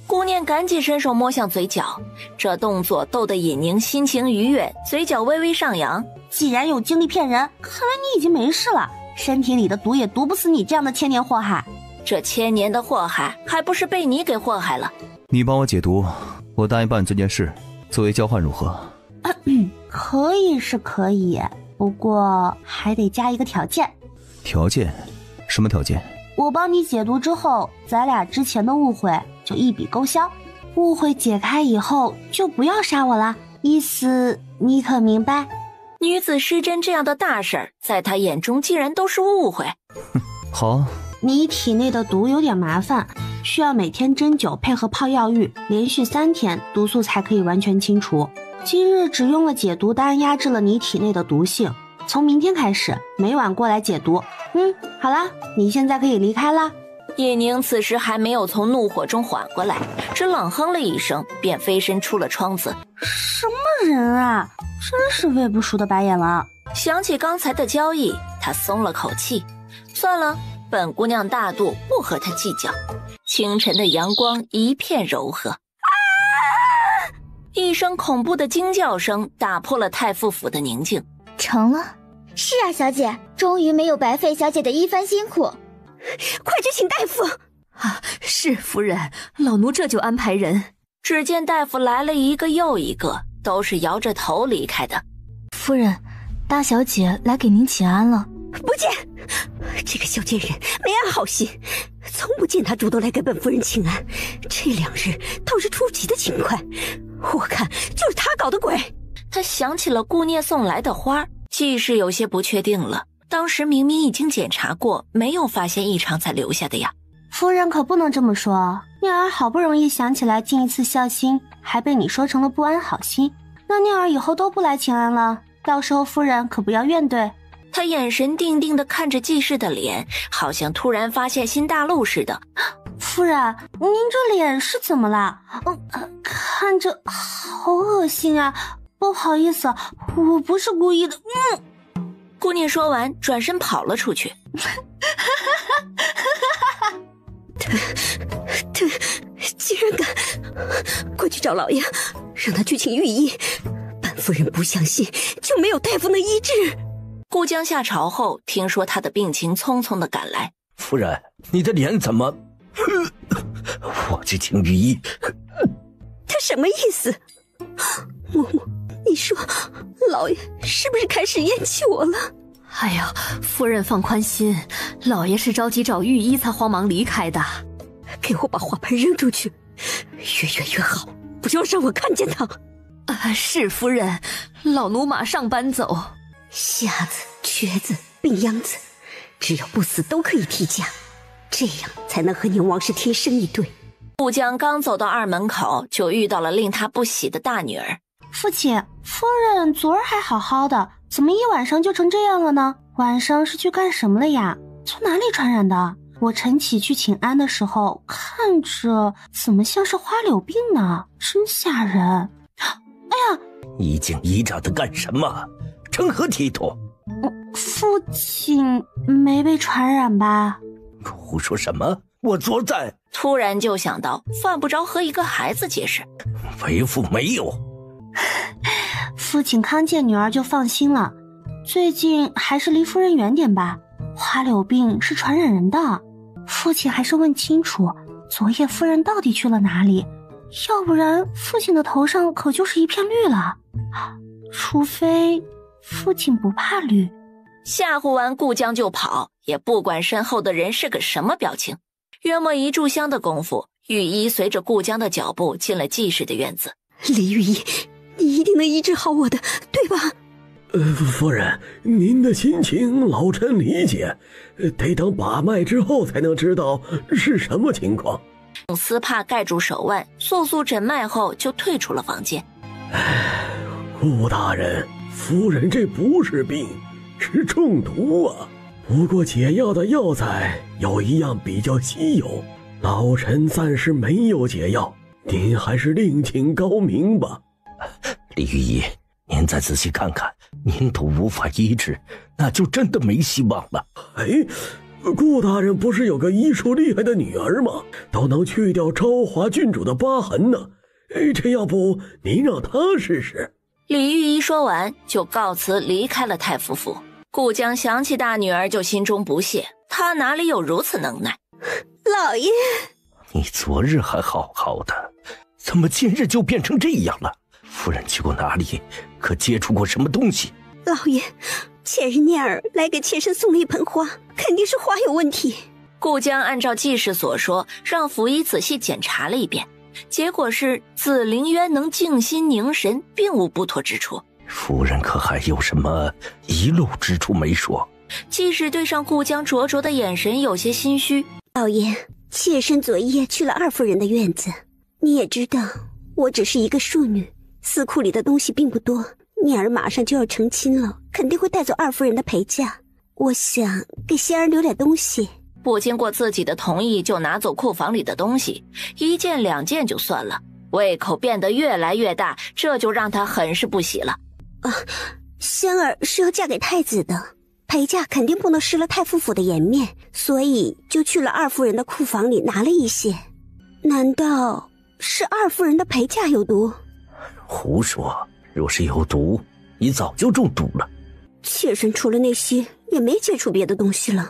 顾念赶紧伸手摸向嘴角，这动作逗得尹宁心情愉悦，嘴角微微上扬。既然有精力骗人，看来你已经没事了，身体里的毒也毒不死你这样的千年祸害。这千年的祸害还不是被你给祸害了？你帮我解毒，我答应办这件事，作为交换如何？可以是可以，不过还得加一个条件。条件？什么条件？我帮你解毒之后，咱俩之前的误会就一笔勾销。误会解开以后，就不要杀我了，意思你可明白？女子失贞这样的大事儿，在他眼中竟然都是误会。好。你体内的毒有点麻烦，需要每天针灸配合泡药浴，连续3天毒素才可以完全清除。今日只用了解毒丹压制了你体内的毒性，从明天开始每晚过来解毒。好啦，你现在可以离开啦。叶宁此时还没有从怒火中缓过来，只冷哼了一声，便飞身出了窗子。什么人啊，真是喂不熟的白眼狼。想起刚才的交易，他松了口气，算了，本姑娘大度，不和他计较。清晨的阳光一片柔和。一声恐怖的惊叫声打破了太傅府的宁静。成了。是啊，小姐，终于没有白费小姐的一番辛苦。快去请大夫！是夫人，老奴这就安排人。只见大夫来了一个又一个，都是摇着头离开的。夫人，大小姐来给您请安了。不见，这个小贱人没安好心，从不见她主动来给本夫人请安，这2日倒是出奇的勤快，我看就是她搞的鬼。他想起了顾聂送来的花，既是有些不确定了，当时明明已经检查过，没有发现异常才留下的呀。夫人可不能这么说，念儿好不容易想起来尽一次孝心，还被你说成了不安好心，那念儿以后都不来请安了，到时候夫人可不要怨怼。他眼神定定地看着季氏的脸，好像突然发现新大陆似的。夫人，您这脸是怎么了？看着好恶心啊！不好意思，我不是故意的。顾聂说完，转身跑了出去。他竟然敢！快去找老爷，让他去请御医。本夫人不相信，就没有大夫能医治。顾江下朝后，听说他的病情，匆匆地赶来。夫人，你的脸怎么？我去请御医。他什么意思？嬷嬷，你说老爷是不是开始厌弃我了？哎呀，夫人放宽心，老爷是着急找御医才慌忙离开的。给我把花盆扔出去，越远越好，不要让我看见他。是夫人，老奴马上搬走。瞎子、瘸子、病秧子，只要不死都可以替嫁，这样才能和宁王氏天生一对。顾江刚走到二门口，就遇到了令他不喜的大女儿。父亲，夫人昨儿还好好的，怎么一晚上就成这样了呢？晚上是去干什么了呀？从哪里传染的？我晨起去请安的时候，看着怎么像是花柳病呢？真吓人！哎呀，一惊一乍的干什么？成何体统？父亲没被传染吧？胡说什么？我昨在……突然就想到，犯不着和一个孩子解释。为父没有。父亲康健女儿就放心了。最近还是离夫人远点吧，花柳病是传染人的。父亲还是问清楚，昨夜夫人到底去了哪里？要不然父亲的头上可就是一片绿了。除非父亲不怕绿。吓唬完顾江就跑，也不管身后的人是个什么表情。约莫一炷香的功夫，御医随着顾江的脚步进了季氏的院子。李御医，你一定能医治好我的，对吧？夫人，您的心情老臣理解，得等把脉之后才能知道是什么情况。用丝帕盖住手腕，速速诊脉后就退出了房间。顾大人，夫人这不是病，是中毒啊。不过解药的药材有一样比较稀有，老臣暂时没有解药，您还是另请高明吧。李御医，您再仔细看看，您都无法医治，那就真的没希望了。顾大人不是有个医术厉害的女儿吗？都能去掉昭华郡主的疤痕呢。这要不您让她试试。李御医说完就告辞离开了太傅府。顾江想起大女儿就心中不屑，她哪里有如此能耐？老爷，你昨日还好好的，怎么今日就变成这样了？夫人去过哪里？可接触过什么东西？老爷，前日念儿来给妾身送了一盆花，肯定是花有问题。顾江按照季氏所说，让府医仔细检查了一遍，结果是紫菱渊能静心凝神，并无不妥之处。夫人可还有什么遗漏之处没说？季氏对上顾江灼灼的眼神有些心虚。老爷，妾身昨夜去了二夫人的院子，你也知道我只是一个庶女，司库里的东西并不多，念儿马上就要成亲了，肯定会带走二夫人的陪嫁。我想给仙儿留点东西。不经过自己的同意就拿走库房里的东西，1件2件就算了，胃口变得越来越大，这就让他很是不喜了。仙儿是要嫁给太子的，陪嫁肯定不能失了太傅府的颜面，所以就去了二夫人的库房里拿了一些。难道是二夫人的陪嫁有毒？胡说，若是有毒，你早就中毒了。妾身除了那些也没接触别的东西了。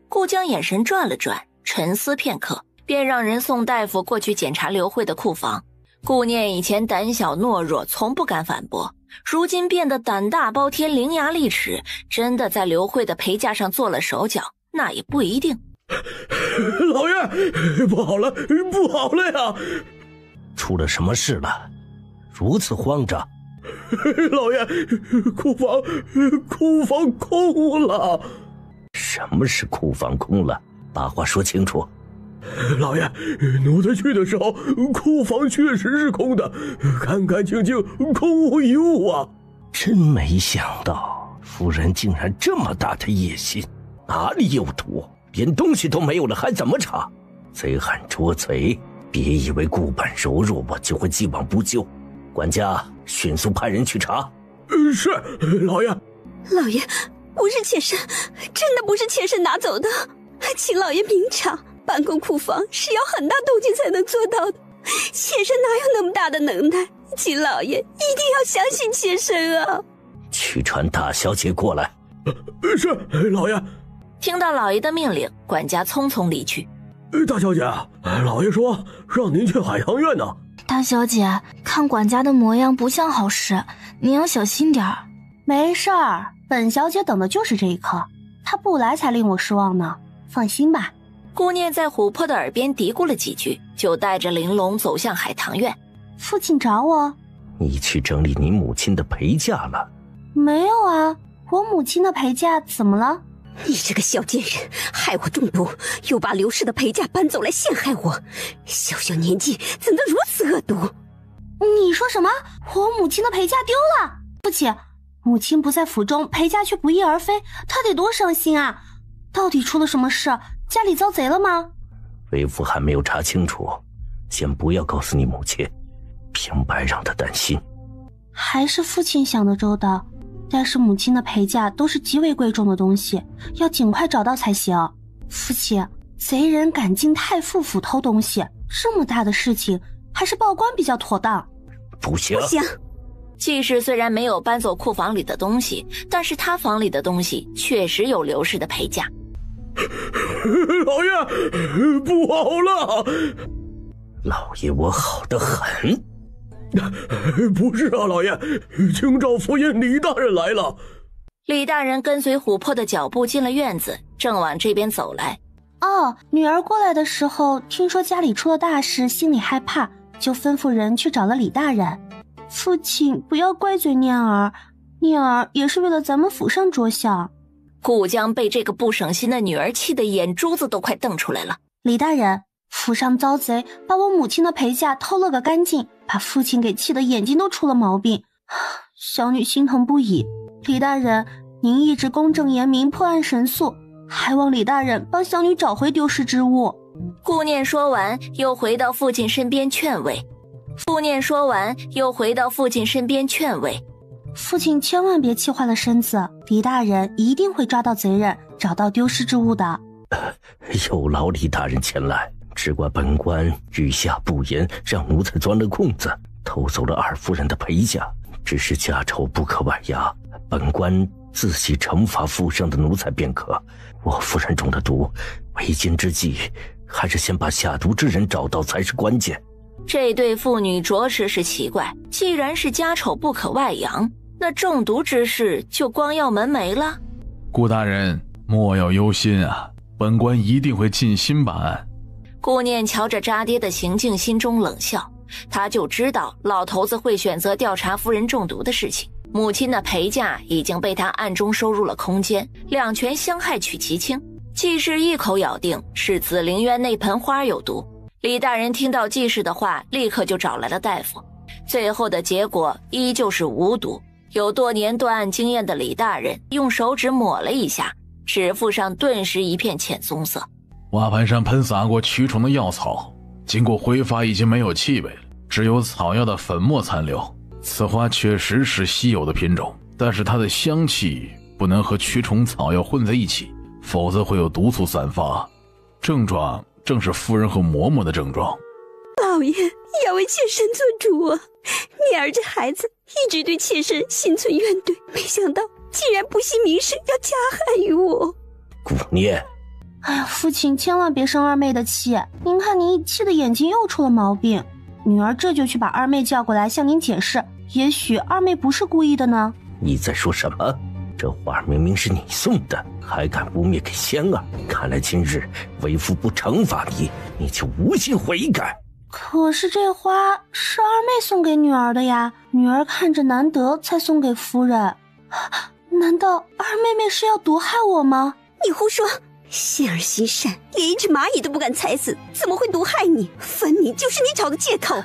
顾江眼神转了转，沉思片刻，便让人送大夫过去检查刘慧的库房。顾念以前胆小懦弱，从不敢反驳，如今变得胆大包天，伶牙俐齿，真的在刘慧的陪嫁上做了手脚，那也不一定。老爷，不好了，不好了呀！出了什么事了？如此慌张。老爷，库房空了。什么是库房空了？把话说清楚。老爷，奴才去的时候，库房确实是空的，干干净净，空无一物啊！真没想到，夫人竟然这么大的野心，哪里有毒？连东西都没有了，还怎么查？贼喊捉贼，别以为顾本柔弱，我就会既往不咎。管家，迅速派人去查。是，老爷。老爷，不是妾身，真的不是妾身拿走的，请老爷明察。搬空库房是要很大动静才能做到的，妾身哪有那么大的能耐？请老爷一定要相信妾身啊！去传大小姐过来。是，老爷。听到老爷的命令，管家匆匆离去。大小姐，老爷说让您去海棠院呢。大小姐，看管家的模样不像好事，您要小心点儿。没事儿，本小姐等的就是这一刻，她不来才令我失望呢。放心吧。顾念在琥珀的耳边嘀咕了几句，就带着玲珑走向海棠院。父亲找我？你去整理你母亲的陪嫁了？没有啊，我母亲的陪嫁怎么了？你这个小贱人，害我中毒，又把刘氏的陪嫁搬走来陷害我，小小年纪怎能如此恶毒？你说什么？我母亲的陪嫁丢了？父亲，母亲不在府中，陪嫁却不翼而飞，她得多伤心啊！到底出了什么事？家里遭贼了吗？为父还没有查清楚，先不要告诉你母亲，平白让她担心。还是父亲想得周到，但是母亲的陪嫁都是极为贵重的东西，要尽快找到才行。父亲，贼人敢进太傅府偷东西，这么大的事情，还是报官比较妥当。不行，不行。季氏虽然没有搬走库房里的东西，但是他房里的东西确实有刘氏的陪嫁。老爷，不好了！老爷，我好得很。不是啊，老爷，京兆府尹李大人来了。李大人跟随琥珀的脚步进了院子，正往这边走来。哦，女儿过来的时候，听说家里出了大事，心里害怕，就吩咐人去找了李大人。父亲不要怪罪念儿，念儿也是为了咱们府上着想。顾江被这个不省心的女儿气得眼珠子都快瞪出来了。李大人，府上遭贼，把我母亲的陪嫁偷了个干净，把父亲给气得眼睛都出了毛病，小女心疼不已。李大人，您一直公正严明，破案神速，还望李大人帮小女找回丢失之物。顾念说完，又回到父亲身边劝慰。父亲千万别气坏了身子，李大人一定会抓到贼人，找到丢失之物的。有劳李大人前来，只怪本官御下不严，让奴才钻了空子，偷走了二夫人的陪嫁，只是家丑不可外扬，本官自己惩罚府上的奴才便可。我夫人中的毒，为今之计，还是先把下毒之人找到才是关键。这对父女着实是奇怪，既然是家丑不可外扬，那中毒之事就光耀门楣了。顾大人莫要忧心啊，本官一定会尽心办案。顾念瞧着渣爹的行径，心中冷笑，他就知道老头子会选择调查夫人中毒的事情。母亲的陪嫁已经被他暗中收入了空间，两权相害取其轻。季氏一口咬定是紫菱院那盆花有毒。李大人听到季氏的话，立刻就找来了大夫。最后的结果依旧是无毒。有多年断案经验的李大人用手指抹了一下，指腹上顿时一片浅棕色。瓦盘上喷洒过驱虫的药草，经过挥发已经没有气味了，只有草药的粉末残留。此花确实是稀有的品种，但是它的香气不能和驱虫草药混在一起，否则会有毒素散发。症状正是夫人和嬷嬷的症状。老爷要为妾身做主啊！念儿这孩子一直对妾身心存怨怼，没想到竟然不惜明示要加害于我。顾念，哎呀，父亲千万别生二妹的气！您看您一气的眼睛又出了毛病，女儿这就去把二妹叫过来向您解释，也许二妹不是故意的呢。你在说什么？这花明明是你送的，还敢污蔑给仙儿！看来今日为父不惩罚你，你就无心悔改。可是这花是二妹送给女儿的呀，女儿看着难得才送给夫人。难道二妹妹是要毒害我吗？你胡说！仙儿心善，连一只蚂蚁都不敢踩死，怎么会毒害你？分明就是你找的借口。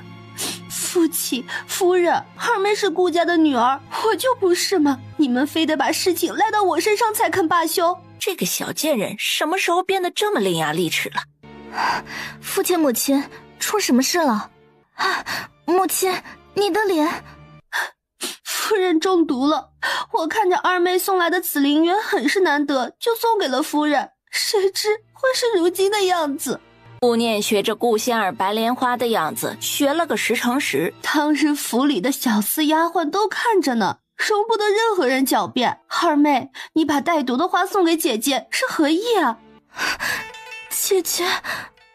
父亲、夫人，二妹是顾家的女儿，我就不是吗？你们非得把事情赖到我身上才肯罢休？这个小贱人什么时候变得这么伶牙俐齿了？父亲母亲出什么事了？母亲，你的脸……夫人中毒了，我看着二妹送来的紫灵元很是难得，就送给了夫人，谁知会是如今的样子。顾念学着顾仙儿白莲花的样子学了个10成10，当日府里的小厮丫鬟都看着呢，容不得任何人狡辩。二妹，你把带毒的花送给姐姐是何意啊？姐姐，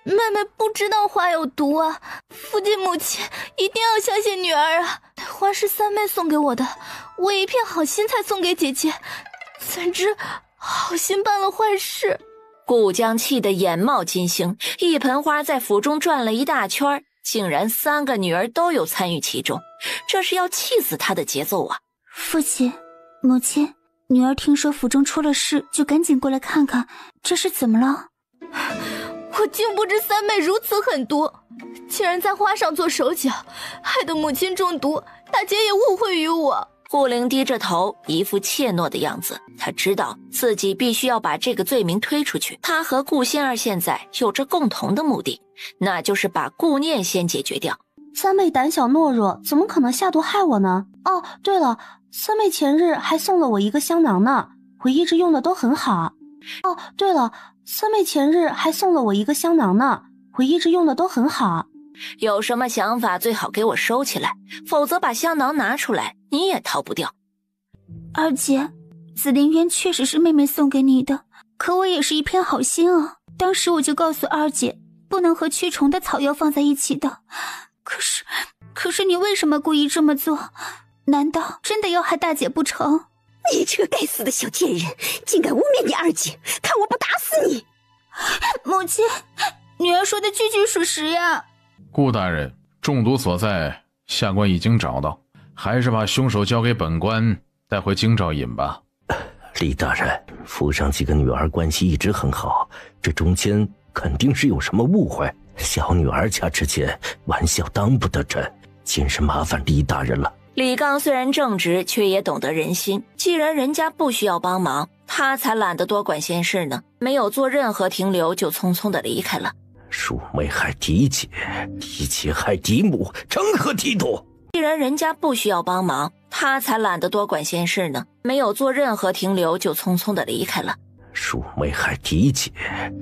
妹妹不知道花有毒啊！父亲母亲一定要相信女儿啊！花是三妹送给我的，我一片好心才送给姐姐，怎知好心办了坏事。顾江气得眼冒金星，一盆花在府中转了一大圈，竟然3个女儿都有参与其中，这是要气死他的节奏啊！父亲、母亲，女儿听说府中出了事，就赶紧过来看看，这是怎么了？我竟不知三妹如此狠毒，竟然在花上做手脚，害得母亲中毒，大姐也误会于我。顾灵低着头，一副怯懦的样子。他知道自己必须要把这个罪名推出去。他和顾仙儿现在有着共同的目的，那就是把顾念先解决掉。三妹胆小懦弱，怎么可能下毒害我呢？哦，对了，三妹前日还送了我一个香囊呢，我一直用的都很好。哦，对了，三妹前日还送了我一个香囊呢，我一直用的都很好。有什么想法最好给我收起来，否则把香囊拿出来你也逃不掉。二姐，紫灵元确实是妹妹送给你的，可我也是一片好心啊。当时我就告诉二姐，不能和驱虫的草药放在一起的。可是你为什么故意这么做？难道真的要害大姐不成？你这个该死的小贱人，竟敢污蔑你二姐，看我不打死你！母亲，女儿说的句句属实呀。顾大人，中毒所在，下官已经找到，还是把凶手交给本官，带回京兆尹吧。李大人，府上几个女儿关系一直很好，这中间肯定是有什么误会。小女儿家之间，玩笑当不得真，今日麻烦李大人了。李刚虽然正直，却也懂得人心。既然人家不需要帮忙，他才懒得多管闲事呢。没有做任何停留，就匆匆的离开了。庶妹害嫡姐，嫡姐害嫡母，成何体统？既然人家不需要帮忙，他才懒得多管闲事呢。没有做任何停留，就匆匆的离开了。庶妹害嫡姐，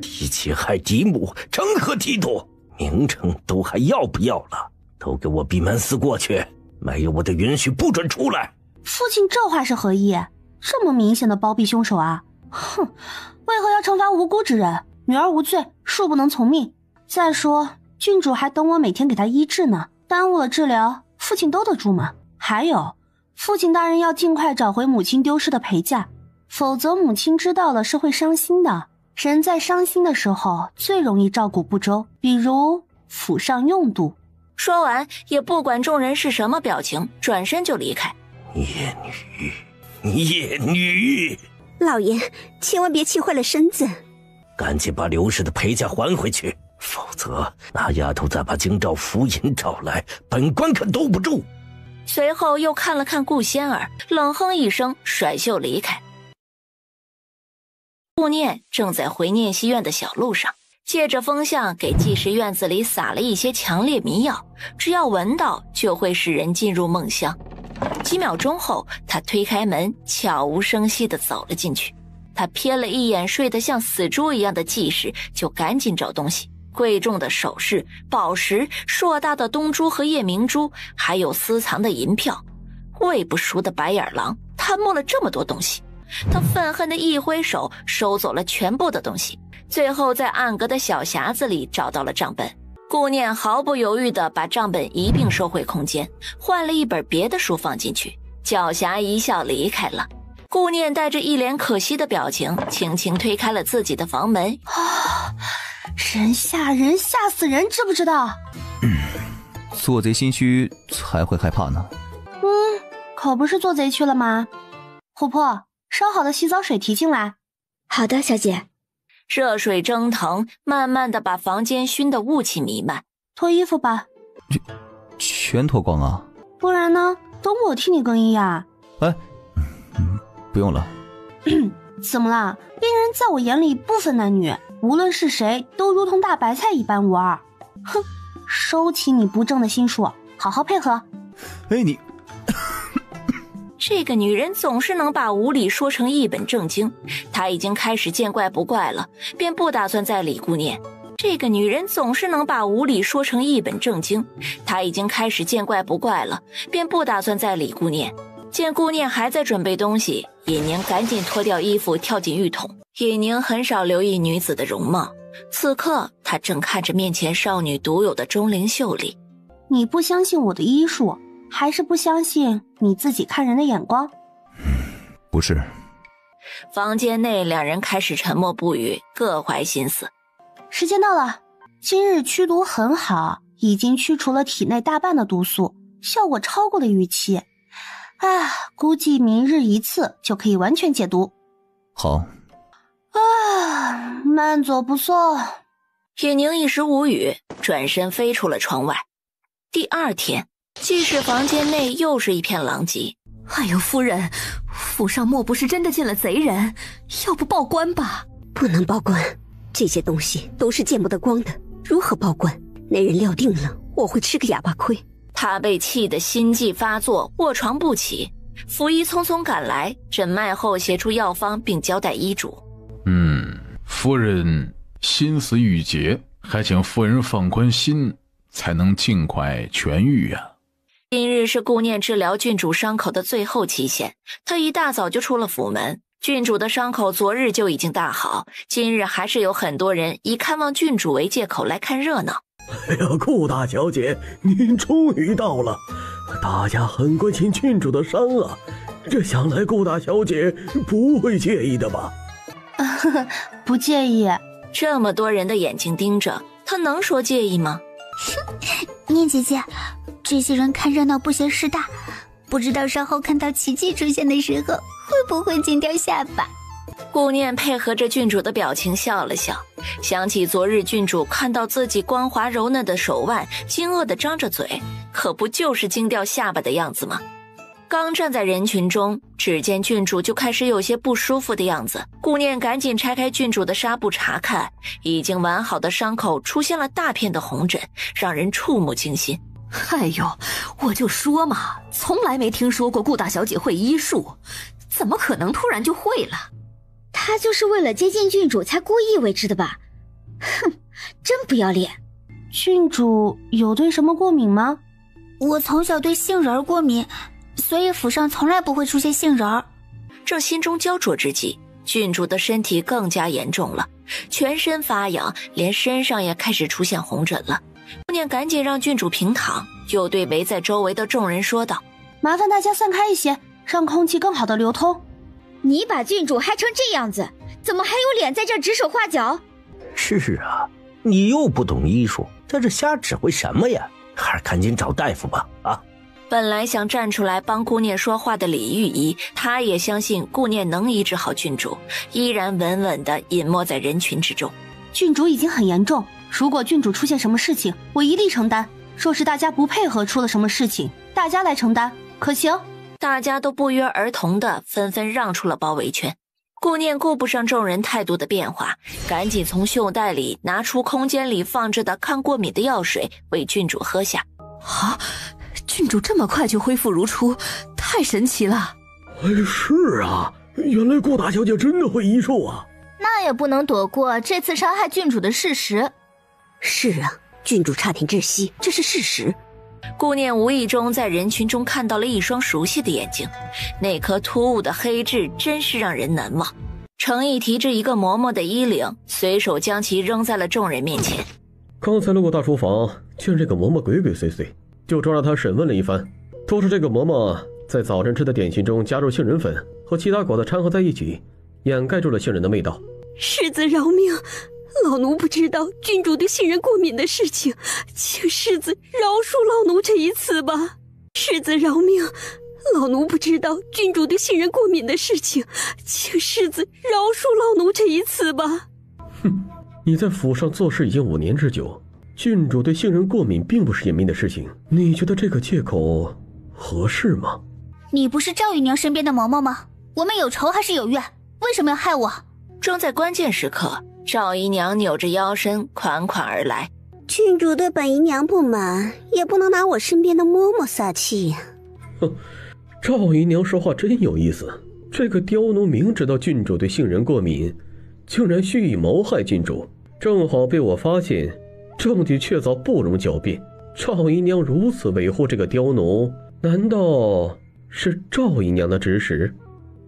嫡姐害嫡母，成何体统？名称都还要不要了？都给我闭门思过去！没有我的允许，不准出来！父亲这话是何意？这么明显的包庇凶手啊！哼，为何要惩罚无辜之人？女儿无罪，恕不能从命。再说，郡主还等我每天给她医治呢，耽误了治疗，父亲兜得住吗？还有，父亲大人要尽快找回母亲丢失的陪嫁，否则母亲知道了是会伤心的。人在伤心的时候最容易照顾不周，比如府上用度。说完也不管众人是什么表情，转身就离开。孽女！老爷，千万别气坏了身子。赶紧把刘氏的陪嫁还回去，否则那丫头再把京兆府尹找来，本官可兜不住。随后又看了看顾仙儿，冷哼一声，甩袖离开。顾念正在回念西院的小路上，借着风向给祭师院子里撒了一些强烈迷药，只要闻到就会使人进入梦乡。几秒钟后，他推开门，悄无声息地走了进去。他瞥了一眼睡得像死猪一样的祭师，就赶紧找东西。贵重的首饰、宝石、硕大的东珠和夜明珠，还有私藏的银票。喂不熟的白眼狼贪摸了这么多东西，他愤恨地一挥手，收走了全部的东西。最后在暗格的小匣子里找到了账本。顾念毫不犹豫地把账本一并收回空间，换了一本别的书放进去，狡黠一笑离开了。顾念带着一脸可惜的表情，轻轻推开了自己的房门。人吓人，吓死人，知不知道？做贼心虚才会害怕呢。可不是做贼去了吗？琥珀，烧好的洗澡水提进来。好的，小姐。热水蒸腾，慢慢的把房间熏得雾气弥漫。脱衣服吧。全脱光啊？不然呢？等我替你更衣呀。哎，不用了。怎么了？病人在我眼里不分男女，无论是谁都如同大白菜一般无二。哼，收起你不正的心术，好好配合。哎，你这个女人总是能把无理说成一本正经，她已经开始见怪不怪了，便不打算再理顾念。这个女人总是能把无理说成一本正经，她已经开始见怪不怪了，便不打算再理顾念。见顾念还在准备东西，尹宁赶紧脱掉衣服跳进浴桶。尹宁很少留意女子的容貌，此刻她正看着面前少女独有的钟灵秀丽。你不相信我的医术，还是不相信你自己看人的眼光？不是。房间内两人开始沉默不语，各怀心思。时间到了，今日驱毒很好，已经驱除了体内大半的毒素，效果超过了预期。估计明日一次就可以完全解毒。好。慢走不送。尹宁一时无语，转身飞出了窗外。第二天，祭室房间内又是一片狼藉。哎呦，夫人，府上莫不是真的进了贼人？要不报官吧？不能报官，这些东西都是见不得光的，如何报官？那人料定了我会吃个哑巴亏。他被气得心悸发作，卧床不起。府医匆匆赶来，诊脉后写出药方，并交代医嘱。夫人心思郁结，还请夫人放宽心，才能尽快痊愈呀。今日是顾念治疗郡主伤口的最后期限，他一大早就出了府门。郡主的伤口昨日就已经大好，今日还是有很多人以看望郡主为借口来看热闹。哎呀，顾大小姐，您终于到了，大家很关心郡主的伤啊，这想来顾大小姐不会介意的吧？不介意。这么多人的眼睛盯着，他能说介意吗？念姐姐，这些人看热闹不嫌事大，不知道稍后看到奇迹出现的时候，会不会惊掉下巴？顾念配合着郡主的表情笑了笑，想起昨日郡主看到自己光滑柔嫩的手腕，惊愕地张着嘴，可不就是惊掉下巴的样子吗？刚站在人群中，只见郡主就开始有些不舒服的样子。顾念赶紧拆开郡主的纱布查看，已经完好的伤口出现了大片的红疹，让人触目惊心。哎呦，我就说嘛，从来没听说过顾大小姐会医术，怎么可能突然就会了？她就是为了接近郡主才故意为之的吧？哼，真不要脸。郡主有对什么过敏吗？我从小对杏仁过敏，所以府上从来不会出现杏仁。正心中焦灼之际，郡主的身体更加严重了，全身发痒，连身上也开始出现红疹了。顾念赶紧让郡主平躺，又对围在周围的众人说道：麻烦大家散开一些，让空气更好的流通。你把郡主害成这样子，怎么还有脸在这指手画脚？是啊，你又不懂医术，在这瞎指挥什么呀？还是赶紧找大夫吧啊！本来想站出来帮顾念说话的李玉仪，她也相信顾念能医治好郡主，依然稳稳地隐没在人群之中。郡主已经很严重，如果郡主出现什么事情，我一力承担。若是大家不配合，出了什么事情，大家来承担，可行？大家都不约而同的纷纷让出了包围圈。顾念顾不上众人态度的变化，赶紧从袖袋里拿出空间里放着的抗过敏的药水，为郡主喝下。啊，郡主这么快就恢复如初，太神奇了。是啊，原来顾大小姐真的会医术啊。那也不能躲过这次伤害郡主的事实。是啊，郡主差点窒息，这是事实。顾念无意中在人群中看到了一双熟悉的眼睛，那颗突兀的黑痣真是让人难忘。程毅提着一个嬷嬷的衣领，随手将其扔在了众人面前。刚才路过大厨房，见这个嬷嬷鬼鬼祟祟，就抓着她审问了一番，都是这个嬷嬷在早晨吃的点心中加入杏仁粉和其他果子掺和在一起，掩盖住了杏仁的味道。世子饶命，老奴不知道郡主对杏仁过敏的事情，请世子饶恕老奴这一次吧。世子饶命，老奴不知道郡主对杏仁过敏的事情，请世子饶恕老奴这一次吧。哼，你在府上做事已经5年之久，郡主对杏仁过敏并不是隐秘的事情，你觉得这个借口合适吗？你不是赵姨娘身边的嬷嬷吗？我们有仇还是有怨？为什么要害我？正在关键时刻，赵姨娘扭着腰身款款而来。郡主对本姨娘不满，也不能拿我身边的嬷嬷撒气呀。哼，赵姨娘说话真有意思。这个刁奴明知道郡主对杏仁过敏，竟然蓄意谋害郡主，正好被我发现，证据确凿，不容狡辩。赵姨娘如此维护这个刁奴，难道是赵姨娘的指使？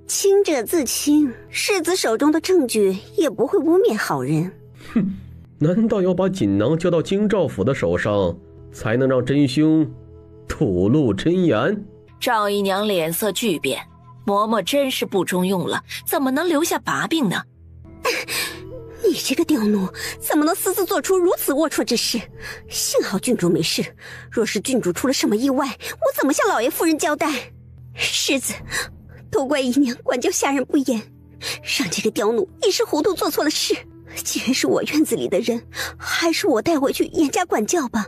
清者自清，世子手中的证据也不会污蔑好人。哼，难道要把锦囊交到京兆府的手上，才能让真凶吐露真言？赵姨娘脸色巨变，嬷嬷真是不中用了，怎么能留下把柄呢？你这个刁奴，怎么能私自做出如此龌龊之事？幸好郡主没事，若是郡主出了什么意外，我怎么向老爷夫人交代？世子，都怪姨娘管教下人不严，让这个刁奴一时糊涂做错了事。既然是我院子里的人，还是我带回去严加管教吧，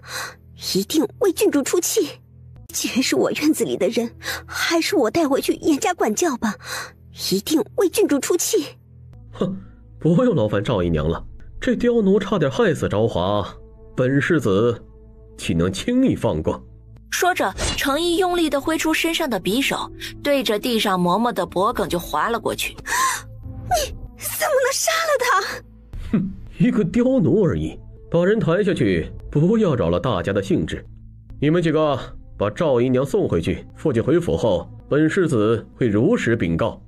一定为郡主出气。既然是我院子里的人，还是我带回去严加管教吧，一定为郡主出气。哼，不用劳烦赵姨娘了，这刁奴差点害死昭华，本世子岂能轻易放过？说着，程毅用力地挥出身上的匕首，对着地上嬷嬷的脖梗就划了过去。你怎么能杀了他？哼，一个刁奴而已，把人抬下去，不要扰了大家的兴致。你们几个把赵姨娘送回去，父亲回府后，本世子会如实禀告。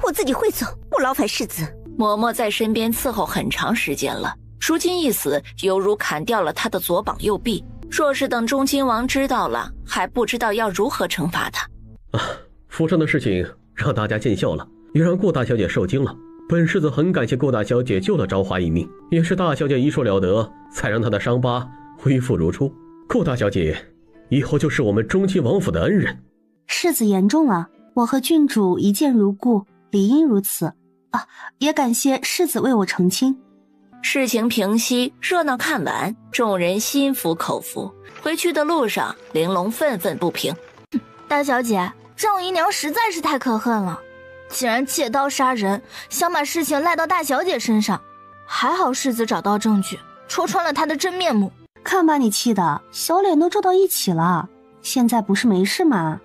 我自己会走，不劳烦世子。嬷嬷在身边伺候很长时间了，如今一死，犹如砍掉了他的左膀右臂。若是等忠亲王知道了，还不知道要如何惩罚他。府上的事情让大家见笑了，也让顾大小姐受惊了。本世子很感谢顾大小姐救了昭华一命，也是大小姐医术了得，才让她的伤疤恢复如初。顾大小姐以后就是我们忠亲王府的恩人。世子言重了，我和郡主一见如故，理应如此啊！也感谢世子为我澄清。事情平息，热闹看完，众人心服口服。回去的路上，玲珑愤愤不平：大小姐，赵姨娘实在是太可恨了，竟然借刀杀人，想把事情赖到大小姐身上。还好世子找到证据，戳穿了她的真面目。看把你气的，小脸都皱到一起了。现在不是没事吗？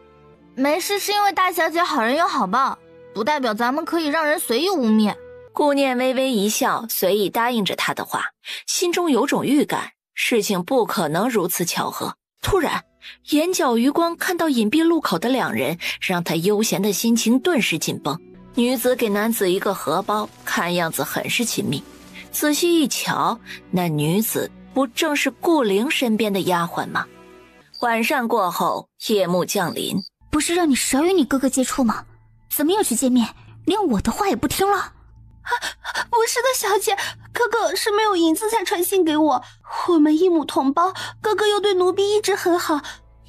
没事是因为大小姐好人有好报，不代表咱们可以让人随意污蔑。顾念微微一笑，随意答应着他的话，心中有种预感，事情不可能如此巧合。突然，眼角余光看到隐蔽路口的两人，让他悠闲的心情顿时紧绷。女子给男子一个荷包，看样子很是亲密。仔细一瞧，那女子不正是顾灵身边的丫鬟吗？晚膳过后，夜幕降临。不是让你少与你哥哥接触吗？怎么又去见面，连我的话也不听了？不是的，小姐，哥哥是没有银子才传信给我，我们一母同胞，哥哥又对奴婢一直很好，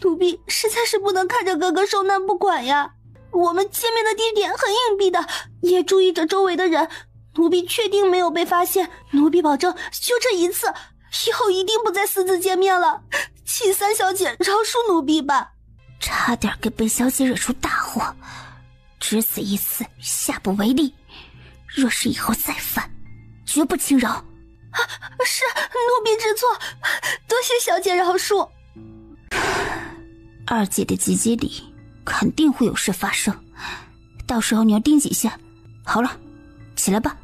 奴婢实在是不能看着哥哥受难不管呀。我们见面的地点很隐蔽的，也注意着周围的人，奴婢确定没有被发现，奴婢保证就这一次，以后一定不再私自见面了。请三小姐饶恕奴婢吧。差点给本小姐惹出大祸，只此一次，下不为例。若是以后再犯，绝不轻饶。是奴婢知错，多谢小姐饶恕。二姐的姐姐里肯定会有事发生，到时候你要盯紧些。好了，起来吧。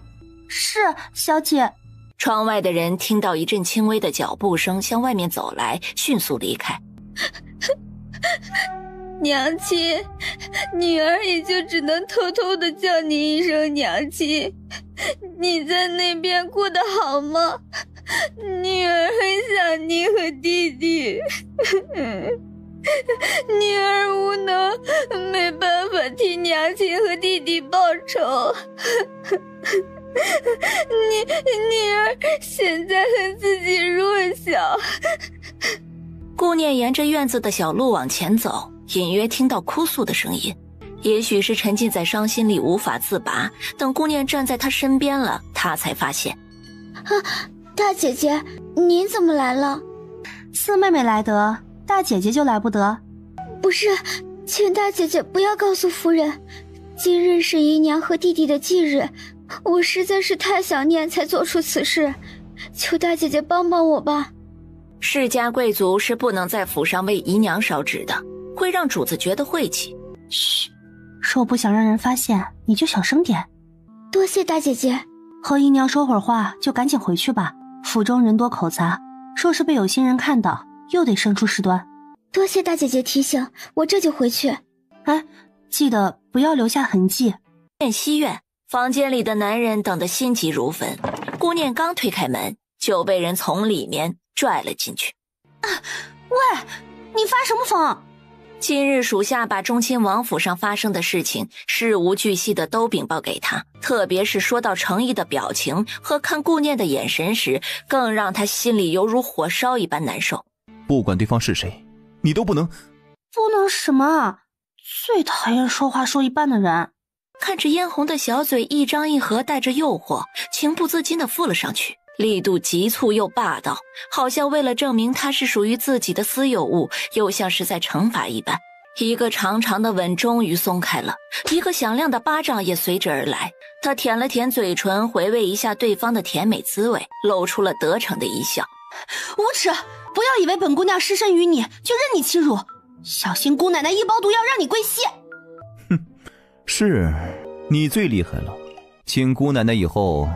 是小姐。窗外的人听到一阵轻微的脚步声向外面走来，迅速离开。娘亲，女儿也就只能偷偷的叫你一声娘亲。你在那边过得好吗？女儿很想你和弟弟。女儿无能，没办法替娘亲和弟弟报仇。女儿现在恨自己弱小。顾念沿着院子的小路往前走，隐约听到哭诉的声音，也许是沉浸在伤心里无法自拔。等顾念站在他身边了，他才发现，大姐姐，您怎么来了？四妹妹来得，大姐姐就来不得。不是，请大姐姐不要告诉夫人，今日是姨娘和弟弟的忌日，我实在是太想念才做出此事，求大姐姐帮帮我吧。世家贵族是不能在府上为姨娘烧纸的，会让主子觉得晦气。嘘，若不想让人发现，你就小声点。多谢大姐姐。和姨娘说会儿话，就赶紧回去吧。府中人多口杂，若是被有心人看到，又得生出事端。多谢大姐姐提醒，我这就回去。哎，记得不要留下痕迹。西院房间里的男人等得心急如焚，顾念刚推开门，就被人从里面拽了进去。喂，你发什么疯？今日属下把中亲王府上发生的事情事无巨细的都禀报给他，特别是说到程毅的表情和看顾念的眼神时，更让他心里犹如火烧一般难受。不管对方是谁，你都不能什么？最讨厌说话说一半的人。看着嫣红的小嘴一张一合，带着诱惑，情不自禁地附了上去，力度急促又霸道，好像为了证明它是属于自己的私有物，又像是在惩罚一般。一个长长的吻终于松开了，一个响亮的巴掌也随之而来。他舔了舔嘴唇，回味一下对方的甜美滋味，露出了得逞的一笑。无耻！不要以为本姑娘失身于你就任你欺辱，小心姑奶奶一包毒药让你归西。哼，是你最厉害了，请姑奶奶以后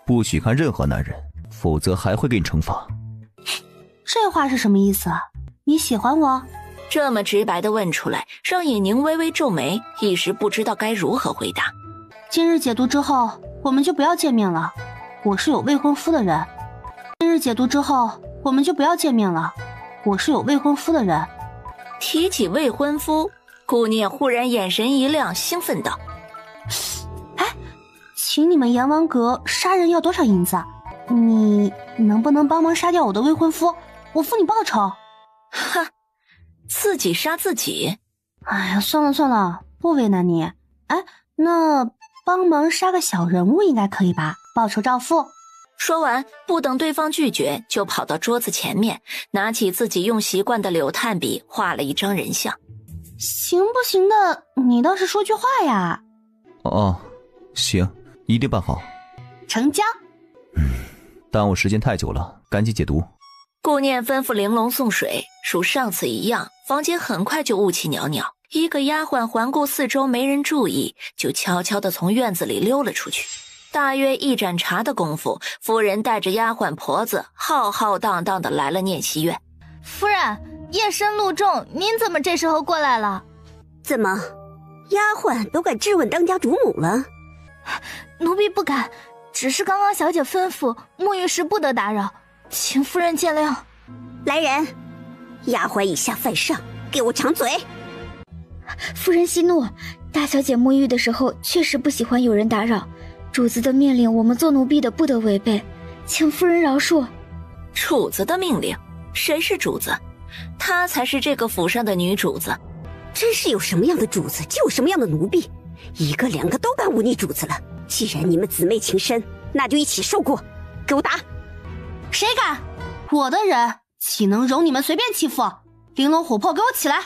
不许看任何男人，否则还会给你惩罚。这话是什么意思？你喜欢我？这么直白地问出来，让尹宁微微皱眉，一时不知道该如何回答。今日解毒之后，我们就不要见面了。我是有未婚夫的人。今日解毒之后，我们就不要见面了。我是有未婚夫的人。提起未婚夫，顾念忽然眼神一亮，兴奋道：哎，请你们阎王阁杀人要多少银子？你能不能帮忙杀掉我的未婚夫？我付你报酬。哈，自己杀自己？哎呀，算了算了，不为难你。哎，那帮忙杀个小人物应该可以吧？报酬照付。说完，不等对方拒绝，就跑到桌子前面，拿起自己用习惯的柳炭笔，画了一张人像。行不行的，你倒是说句话呀。哦，行，一定办好。成交。耽误时间太久了，赶紧解毒。顾念吩咐玲珑送水，如上次一样，房间很快就雾气袅袅。一个丫鬟环顾四周没人注意，就悄悄地从院子里溜了出去。大约一盏茶的功夫，夫人带着丫鬟婆子浩浩荡荡地来了念熙院。夫人，夜深路重，您怎么这时候过来了？怎么，丫鬟都敢质问当家主母了？奴婢不敢，只是刚刚小姐吩咐沐浴时不得打扰，请夫人见谅。来人，丫鬟以下犯上，给我掌嘴！夫人息怒，大小姐沐浴的时候确实不喜欢有人打扰，主子的命令我们做奴婢的不得违背，请夫人饶恕。主子的命令？谁是主子？她才是这个府上的女主子。真是有什么样的主子就有什么样的奴婢，一个两个都敢忤逆主子了。既然你们姊妹情深，那就一起受过，给我打！谁敢？我的人岂能容你们随便欺负？玲珑琥珀，给我起来！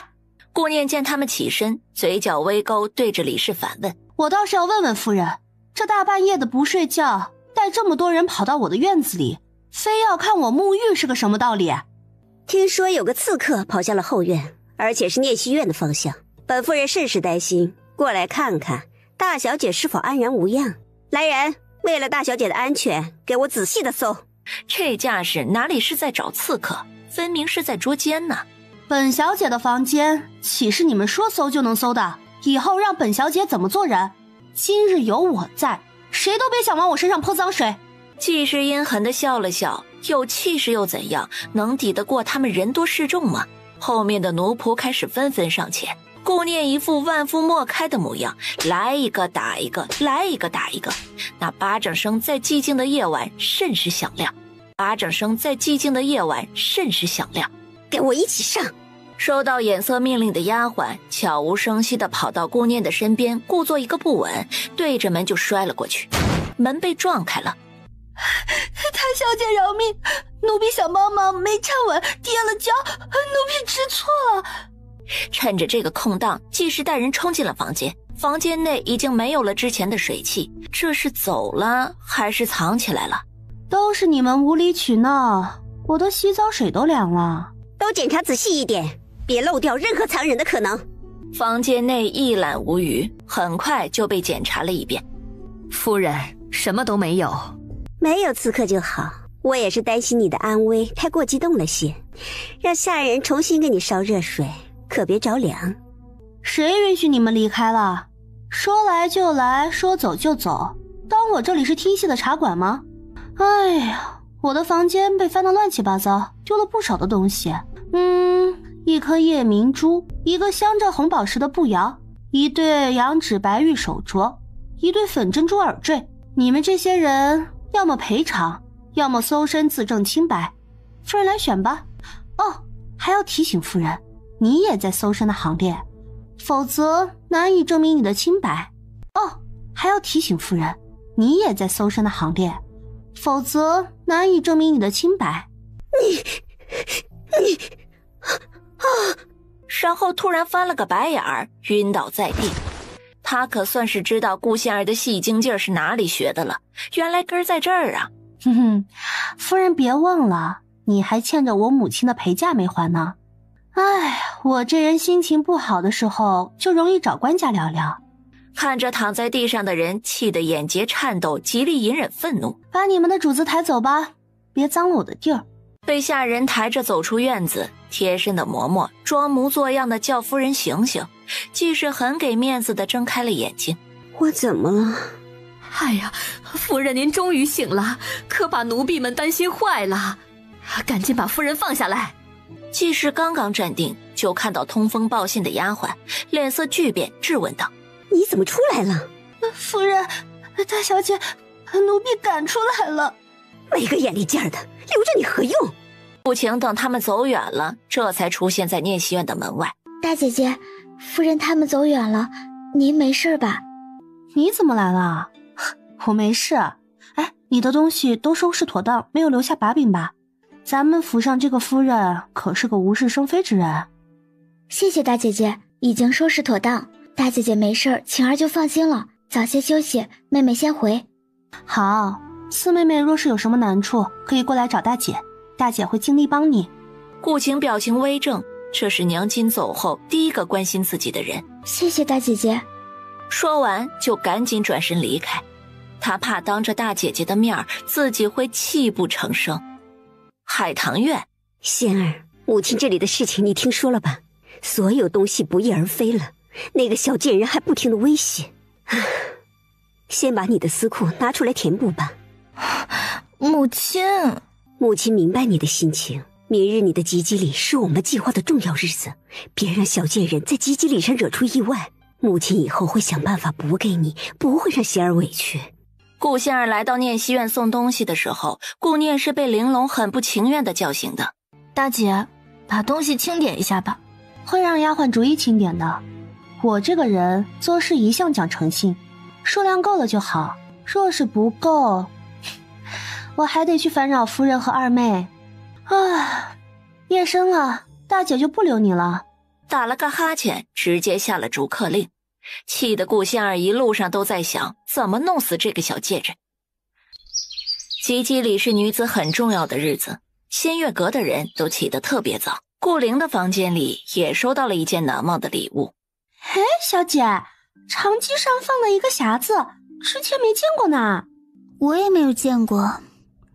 顾念见他们起身，嘴角微勾，对着李氏反问：我倒是要问问夫人，这大半夜的不睡觉，带这么多人跑到我的院子里，非要看我沐浴是个什么道理？听说有个刺客跑向了后院，而且是聂西院的方向。本夫人甚是担心，过来看看大小姐是否安然无恙。来人，为了大小姐的安全，给我仔细的搜。这架势哪里是在找刺客，分明是在捉奸呢。本小姐的房间岂是你们说搜就能搜的？以后让本小姐怎么做人？今日有我在，谁都别想往我身上泼脏水。季氏阴狠地笑了笑，有气势又怎样，能抵得过他们人多势众吗？后面的奴仆开始纷纷上前，顾念一副万夫莫开的模样，来一个打一个，来一个打一个。那巴掌声在寂静的夜晚甚是响亮，巴掌声在寂静的夜晚甚是响亮。给我一起上！收到眼色命令的丫鬟悄无声息地跑到顾念的身边，故作一个不稳，对着门就摔了过去。门被撞开了。太小姐饶命，奴婢想帮忙没站稳，跌了跤，奴婢知错了。趁着这个空档，季氏带人冲进了房间。房间内已经没有了之前的水汽，这是走了还是藏起来了？都是你们无理取闹，我的洗澡水都凉了。都检查仔细一点，别漏掉任何藏人的可能。房间内一览无余，很快就被检查了一遍。夫人，什么都没有。没有刺客就好，我也是担心你的安危，太过激动了些，让下人重新给你烧热水，可别着凉。谁允许你们离开了？说来就来，说走就走，当我这里是听戏的茶馆吗？哎呀，我的房间被翻得乱七八糟，丢了不少的东西。一颗夜明珠，一个镶着红宝石的步摇，一对羊脂白玉手镯，一对粉珍珠耳坠。你们这些人要么赔偿，要么搜身自证清白，夫人来选吧。哦，还要提醒夫人，你也在搜身的行列，否则难以证明你的清白。哦，还要提醒夫人，你也在搜身的行列，否则难以证明你的清白。你然后突然翻了个白眼儿，晕倒在地。他可算是知道顾仙儿的戏精劲儿是哪里学的了，原来根儿在这儿啊。夫人别忘了，你还欠着我母亲的陪嫁没还呢。哎，我这人心情不好的时候就容易找官家聊聊。看着躺在地上的人，气得眼睫颤抖，极力隐忍愤怒。把你们的主子抬走吧，别脏了我的地儿。被下人抬着走出院子，贴身的嬷嬷装模作样的叫夫人醒醒，既是很给面子的睁开了眼睛。我怎么了？哎呀，夫人您终于醒了，可把奴婢们担心坏了，赶紧把夫人放下来。季氏刚刚站定，就看到通风报信的丫鬟，脸色巨变，质问道：你怎么出来了？夫人，大小姐，奴婢赶出来了。没个眼力劲儿的，留着你何用？不情等他们走远了，这才出现在聂西院的门外。大姐姐，夫人他们走远了，您没事吧？你怎么来了？我没事。哎，你的东西都收拾妥当，没有留下把柄吧？咱们府上这个夫人可是个无事生非之人。谢谢大姐姐，已经收拾妥当。大姐姐没事，晴儿就放心了。早些休息，妹妹先回。好，四妹妹若是有什么难处，可以过来找大姐，大姐会尽力帮你。顾晴表情微正，这是娘亲走后第一个关心自己的人。谢谢大姐姐。说完就赶紧转身离开，她怕当着大姐姐的面自己会泣不成声。海棠院，仙儿，母亲这里的事情你听说了吧？所有东西不翼而飞了，那个小贱人还不停地威胁。先把你的私库拿出来填补吧。母亲明白你的心情，明日你的吉吉礼是我们计划的重要日子，别让小贱人在吉吉礼上惹出意外。母亲以后会想办法补给你，不会让仙儿委屈。顾仙儿来到念西院送东西的时候，顾念是被玲珑很不情愿地叫醒的。大姐，把东西清点一下吧。会让丫鬟逐一清点的。我这个人做事一向讲诚信，数量够了就好。若是不够，我还得去烦扰夫人和二妹。啊，夜深了，大姐就不留你了。打了个哈欠，直接下了逐客令，气得顾仙儿一路上都在想怎么弄死这个小贱人。吉吉里是女子很重要的日子，仙月阁的人都起得特别早。顾灵的房间里也收到了一件难忘的礼物。哎，小姐，长机上放了一个匣子，之前没见过呢。我也没有见过，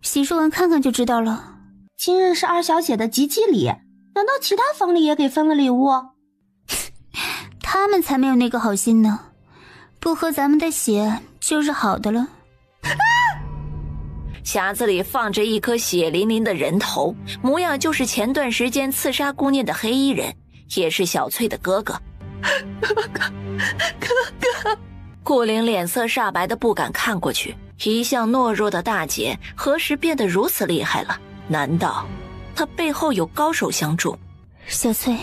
洗漱完看看就知道了。今日是二小姐的吉吉礼，难道其他房里也给分了礼物？他们才没有那个好心呢，不喝咱们的血就是好的了。匣子里放着一颗血淋淋的人头，模样就是前段时间刺杀姑念的黑衣人，也是小翠的哥哥。哥哥！顾灵脸色煞白的不敢看过去，一向懦弱的大姐何时变得如此厉害了？难道她背后有高手相助？小翠，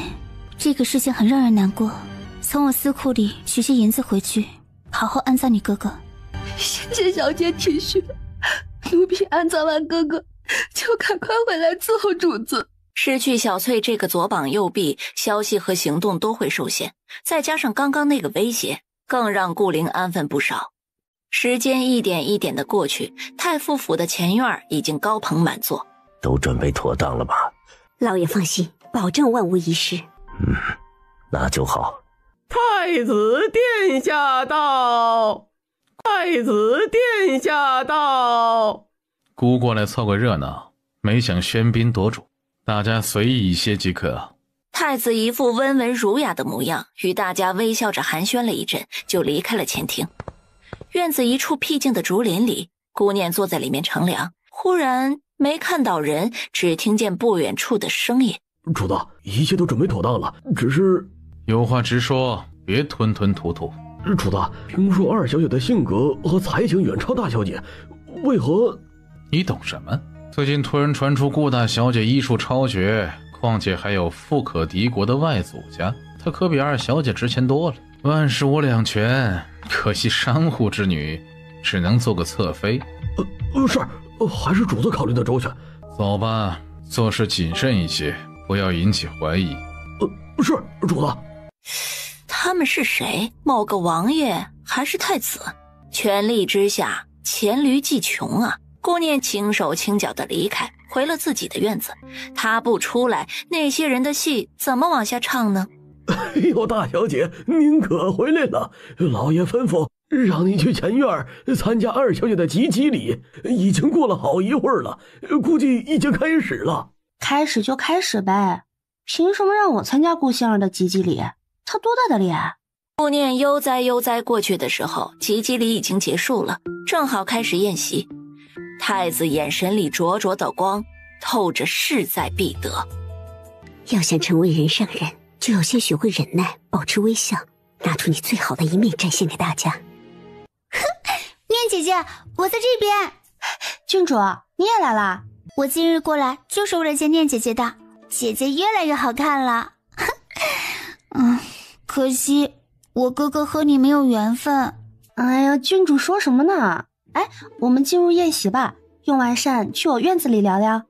这个事情很让人难过，从我私库里取些银子回去，好好安葬你哥哥。谢谢小姐体恤，奴婢安葬完哥哥就赶快回来伺候主子。失去小翠这个左膀右臂，消息和行动都会受限，再加上刚刚那个威胁，更让顾灵安分不少。时间一点一点的过去，太傅府的前院已经高朋满座。都准备妥当了吧？老爷放心，保证万无一失。那就好。太子殿下到！太子殿下到！姑过来凑个热闹，没想喧宾夺主，大家随意一些即可。太子一副温文儒雅的模样，与大家微笑着寒暄了一阵，就离开了前厅。院子一处僻静的竹林里，姑念坐在里面乘凉，忽然没看到人，只听见不远处的声音：主子，一切都准备妥当了，只是……有话直说，别吞吞吐吐。主子，听说二小姐的性格和才情远超大小姐，为何……你懂什么？最近突然传出顾大小姐医术超绝，况且还有富可敌国的外祖家，她可比二小姐值钱多了。万事我两全，可惜商户之女，只能做个侧妃。是，还是主子考虑的周全。走吧，做事谨慎一些，不要引起怀疑。是，主子。他们是谁？某个王爷还是太子？权力之下，黔驴技穷啊！顾念轻手轻脚的离开，回了自己的院子。他不出来，那些人的戏怎么往下唱呢？哎呦，大小姐，您可回来了！老爷吩咐让您去前院参加二小姐的吉吉礼，已经过了好一会儿了，估计已经开始了。开始就开始呗，凭什么让我参加顾仙儿的吉吉礼？她多大的脸？顾念悠哉过去的时候，吉吉礼已经结束了，正好开始宴席。太子眼神里灼灼的光，透着势在必得。要想成为人上人，就要先学会忍耐，保持微笑，拿出你最好的一面展现给大家。念姐姐，我在这边。郡主，你也来啦？我今日过来就是为了见念姐姐的，姐姐越来越好看了。可惜我哥哥和你没有缘分。哎呀，郡主说什么呢？哎，我们进入宴席吧，用完膳去我院子里聊聊。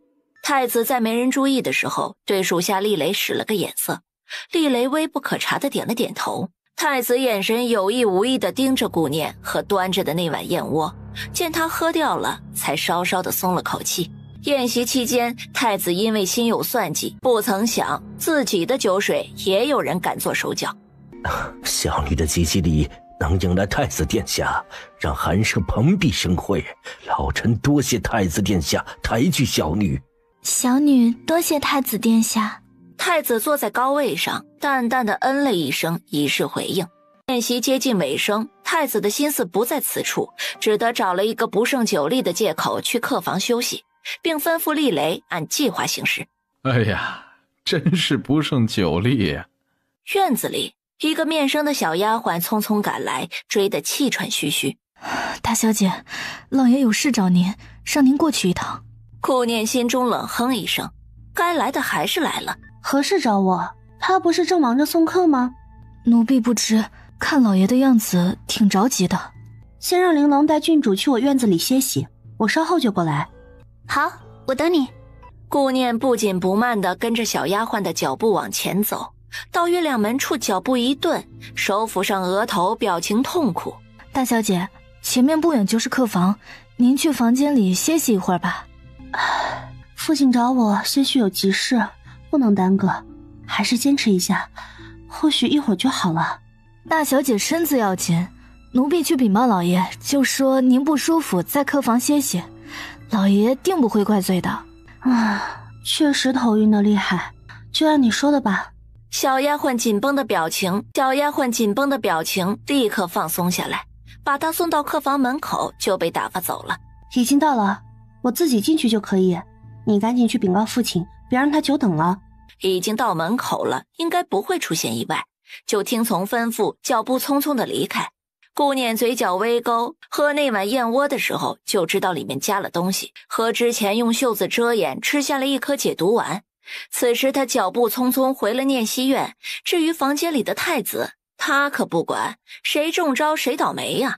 太子在没人注意的时候，对属下厉雷使了个眼色，厉雷微不可察的点了点头。太子眼神有意无意的盯着顾念和端着的那碗燕窝，见他喝掉了，才稍稍的松了口气。宴席期间，太子因为心有算计，不曾想自己的酒水也有人敢做手脚。小女的吉吉礼能迎来太子殿下，让寒舍蓬荜生辉，老臣多谢太子殿下抬举小女。小女多谢太子殿下。太子坐在高位上，淡淡的嗯了一声，以示回应。宴席接近尾声，太子的心思不在此处，只得找了一个不胜酒力的借口去客房休息，并吩咐厉雷按计划行事。哎呀，真是不胜酒力呀！院子里，一个面生的小丫鬟匆匆赶来，追得气喘吁吁。大小姐，老爷有事找您，让您过去一趟。顾念心中冷哼一声，该来的还是来了。何事找我？他不是正忙着送客吗？奴婢不知，看老爷的样子挺着急的。先让玲珑带郡主去我院子里歇息，我稍后就过来。好，我等你。顾念不紧不慢地跟着小丫鬟的脚步往前走，到月亮门处脚步一顿，手抚上额头，表情痛苦。大小姐，前面不远就是客房，您去房间里歇息一会儿吧。父亲找我，些许有急事，不能耽搁，还是坚持一下，或许一会儿就好了。大小姐身子要紧，奴婢去禀报老爷，就说您不舒服，在客房歇息，老爷定不会怪罪的。确实头晕的厉害，就按你说的吧。小丫鬟紧绷的表情立刻放松下来，把她送到客房门口就被打发走了。已经到了，我自己进去就可以，你赶紧去禀告父亲，别让他久等了。已经到门口了，应该不会出现意外，就听从吩咐，脚步匆匆的离开。顾念嘴角微勾，喝那碗燕窝的时候就知道里面加了东西，喝之前用袖子遮掩，吃下了一颗解毒丸。此时他脚步匆匆回了念熙院，至于房间里的太子，他可不管，谁中招谁倒霉呀。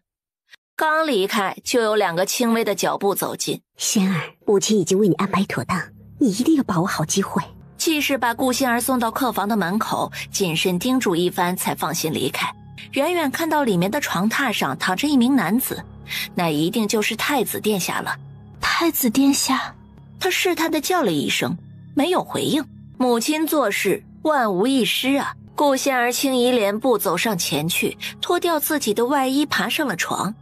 刚离开，就有2个轻微的脚步走近。仙儿，母亲已经为你安排妥当，你一定要把握好机会。既是把顾仙儿送到客房的门口，谨慎叮嘱一番，才放心离开。远远看到里面的床榻上躺着一名男子，那一定就是太子殿下了。太子殿下，他试探地叫了一声，没有回应。母亲做事万无一失啊。顾仙儿轻移莲步走上前去，脱掉自己的外衣，爬上了床。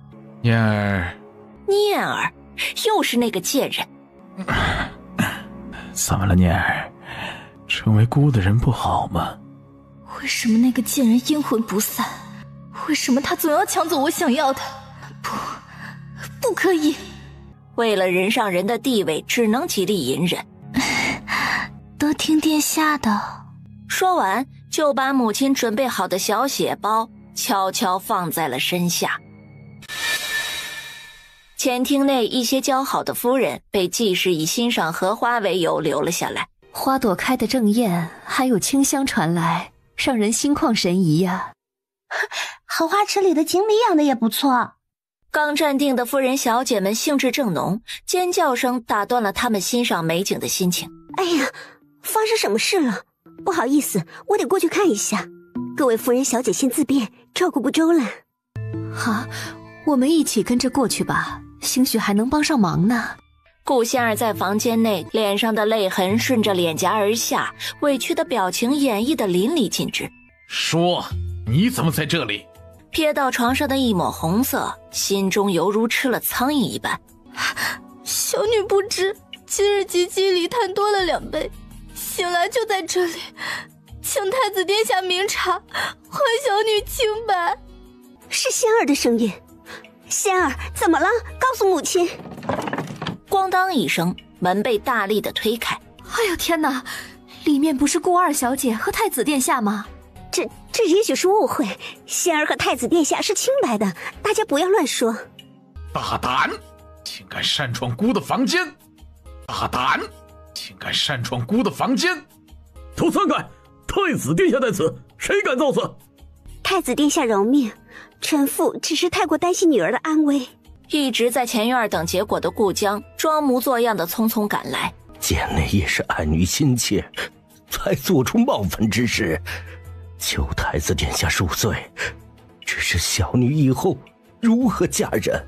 念儿，又是那个贱人。怎么了，念儿？成为姑的人不好吗？为什么那个贱人阴魂不散？为什么他总要抢走我想要的？不可以！为了人上人的地位，只能极力隐忍。得听殿下的。说完，就把母亲准备好的小血包悄悄放在了身下。前厅内一些交好的夫人被季氏以欣赏荷花为由留了下来。花朵开得正艳，还有清香传来，让人心旷神怡呀。荷花池里的锦鲤养的也不错。刚站定的夫人小姐们兴致正浓，尖叫声打断了她们欣赏美景的心情。哎呀，发生什么事了？不好意思，我得过去看一下。各位夫人小姐先自便，照顾不周了。好，我们一起跟着过去吧，兴许还能帮上忙呢。顾仙儿在房间内，脸上的泪痕顺着脸颊而下，委屈的表情演绎得淋漓尽致。说，你怎么在这里？瞥到床上的一抹红色，心中犹如吃了苍蝇一般。小女不知，今日及笄里贪多了2杯，醒来就在这里，请太子殿下明察，还小女清白。是仙儿的声音。仙儿，怎么了？告诉母亲。咣当一声，门被大力的推开。哎呦天哪，里面不是顾二小姐和太子殿下吗？这也许是误会，仙儿和太子殿下是清白的，大家不要乱说。大胆，竟敢擅闯姑的房间！大胆，竟敢擅闯姑的房间！都散开！太子殿下在此，谁敢造次？太子殿下饶命，臣妇只是太过担心女儿的安危。一直在前院等结果的顾江装模作样的匆匆赶来。贱内也是爱女心切，才做出冒犯之事。求太子殿下恕罪，只是小女以后如何嫁人？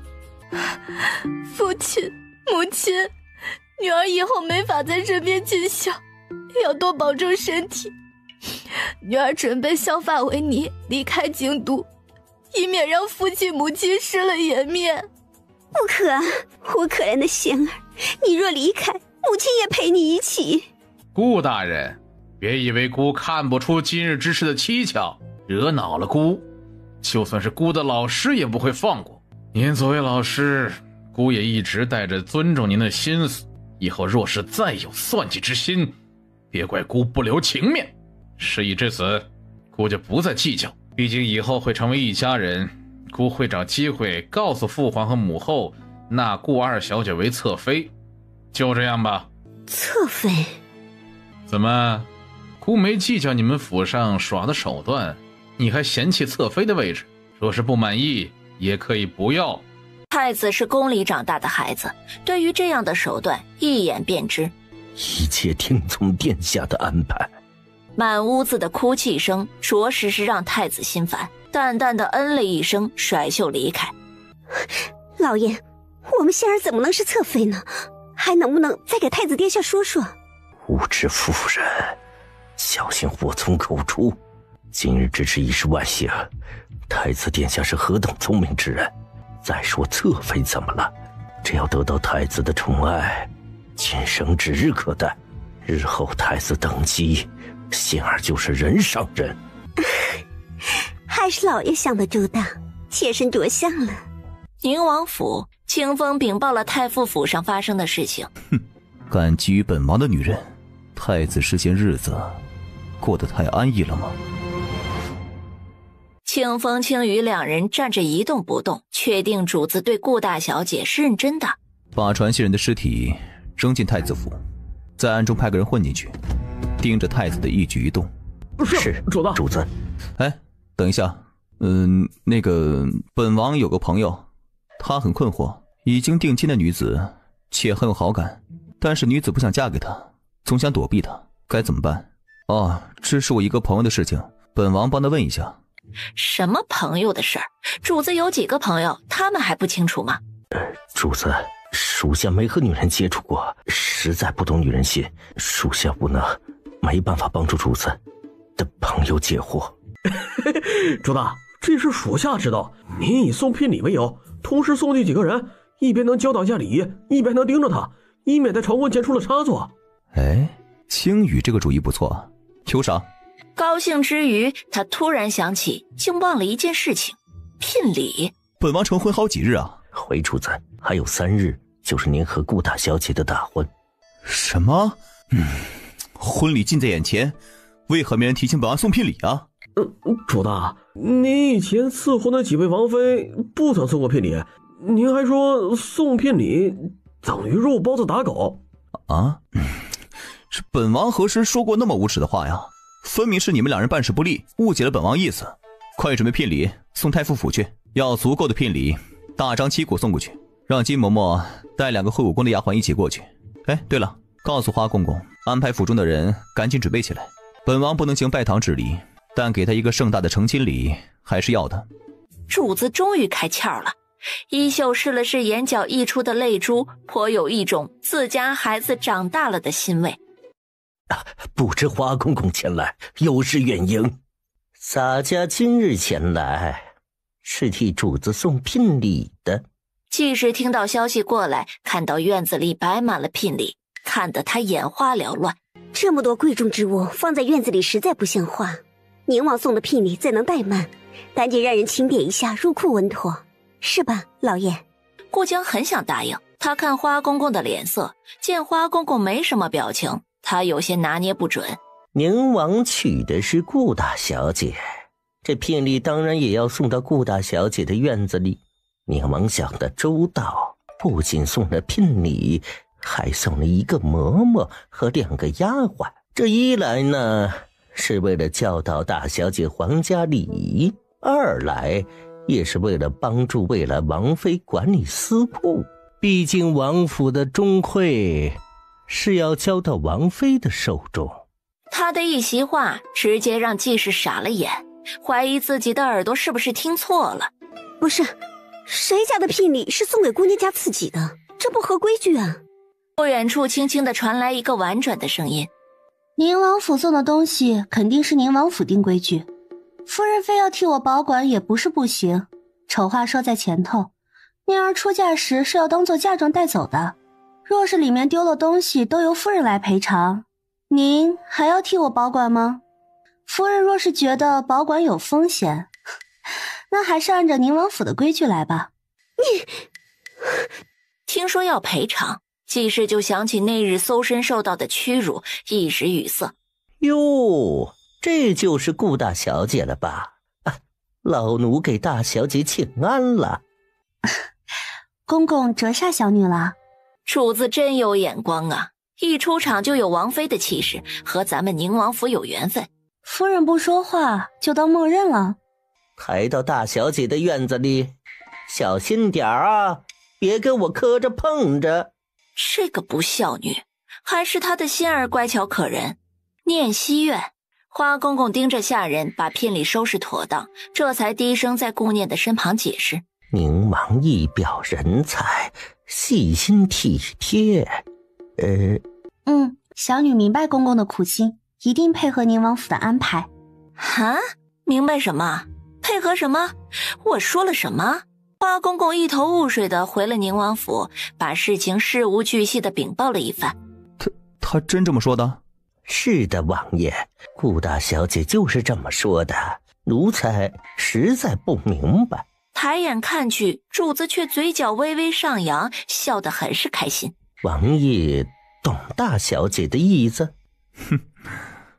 父亲、母亲，女儿以后没法在身边尽孝，要多保重身体。女儿准备削发为尼，离开京都，以免让父亲母亲失了颜面。不可啊，我可怜的仙儿，你若离开，母亲也陪你一起。顾大人，别以为姑看不出今日之事的蹊跷，惹恼了姑，就算是姑的老师也不会放过。您作为老师，姑也一直带着尊重您的心思，以后若是再有算计之心，别怪姑不留情面。事已至此，姑就不再计较，毕竟以后会成为一家人，姑会找机会告诉父皇和母后，纳顾二小姐为侧妃。就这样吧。侧妃？怎么，姑没计较你们府上耍的手段，你还嫌弃侧妃的位置？若是不满意，也可以不要。太子是宫里长大的孩子，对于这样的手段一眼便知。一切听从殿下的安排。满屋子的哭泣声着实是让太子心烦，淡淡的嗯了一声，甩袖离开。老爷，我们仙儿怎么能是侧妃呢？还能不能再给太子殿下说说？无知妇人，小心祸从口出。今日之事已是万幸，太子殿下是何等聪明之人。再说侧妃怎么了？只要得到太子的宠爱，今生指日可待。日后太子登基，仙儿就是人上人。还是老爷想得周到，妾身着相了。宁王府，清风禀报了太傅府上发生的事情。哼，敢觊觎本王的女人，太子是些日子过得太安逸了吗？清风清雨两人站着一动不动，确定主子对顾大小姐是认真的。把传信人的尸体扔进太子府，在暗中派个人混进去，盯着太子的一举一动。是主子。哎，等一下，那个本王有个朋友，他很困惑，已经定亲的女子，且很有好感，但是女子不想嫁给他，总想躲避他，该怎么办？哦，这是我一个朋友的事情，本王帮他问一下。什么朋友的事儿？主子有几个朋友，他们还不清楚吗？主子，属下没和女人接触过，实在不懂女人心，属下无能，没办法帮助主子的朋友解惑。主大，这事属下知道，您以送聘礼为由，同时送去几个人，一边能教导下礼仪，一边能盯着他，以免在朝婚前出了差错。哎，青羽这个主意不错，有赏。高兴之余，他突然想起，竟忘了一件事情：聘礼。本王成婚好几日啊！回主子，还有3日就是您和顾大小姐的大婚。什么？婚礼近在眼前，为何没人提醒本王送聘礼啊？主大，您以前伺候的几位王妃不曾送过聘礼，您还说送聘礼等于肉包子打狗啊？这本王何时说过那么无耻的话呀？分明是你们两人办事不力，误解了本王意思。快准备聘礼送太傅府去，要足够的聘礼，大张旗鼓送过去，让金嬷嬷带2个会武功的丫鬟一起过去。哎，对了，告诉花公公，安排府中的人赶紧准备起来。本王不能行拜堂之礼，但给他一个盛大的成亲礼还是要的。主子终于开窍了。衣袖试了试眼角溢出的泪珠，颇有一种自家孩子长大了的欣慰。不知花公公前来有失远迎，洒家今日前来是替主子送聘礼的。季氏听到消息过来，看到院子里摆满了聘礼，看得他眼花缭乱。这么多贵重之物放在院子里实在不像话，宁王送的聘礼怎能怠慢？赶紧让人清点一下，入库稳妥，是吧，老爷？顾江很想答应，他看花公公的脸色，见花公公没什么表情，他有些拿捏不准。宁王娶的是顾大小姐，这聘礼当然也要送到顾大小姐的院子里。宁王想得周到，不仅送了聘礼，还送了1个嬷嬷和2个丫鬟。这一来呢，是为了教导大小姐皇家礼仪；二来也是为了帮助未来王妃管理私库。毕竟王府的钟会是要交到王妃的手中。他的一席话直接让季氏傻了眼，怀疑自己的耳朵是不是听错了。不是，谁家的聘礼是送给姑娘家自己的？这不合规矩啊！不远处轻轻地传来一个婉转的声音：宁王府送的东西肯定是宁王府定规矩，夫人非要替我保管也不是不行。丑话说在前头，宁儿出嫁时是要当做嫁妆带走的，若是里面丢了东西，都由夫人来赔偿。您还要替我保管吗？夫人若是觉得保管有风险，那还是按照宁王府的规矩来吧。你听说要赔偿，季氏就想起那日搜身受到的屈辱，一时语塞。哟，这就是顾大小姐了吧？老奴给大小姐请安了。公公折煞小女了。主子真有眼光啊，一出场就有王妃的气势，和咱们宁王府有缘分。夫人不说话就当默认了。抬到大小姐的院子里，小心点啊，别给我磕着碰着。这个不孝女，还是她的心儿乖巧可人。念西院，花公公盯着下人把聘礼收拾妥当，这才低声在顾念的身旁解释：宁王一表人才，细心体贴。小女明白公公的苦心，一定配合宁王府的安排。哈？明白什么？配合什么？我说了什么？花公公一头雾水地回了宁王府，把事情事无巨细地禀报了一番。他真这么说的？是的，王爷，顾大小姐就是这么说的，奴才实在不明白。抬眼看去，主子却嘴角微微上扬，笑得很是开心。王爷懂大小姐的意思？哼，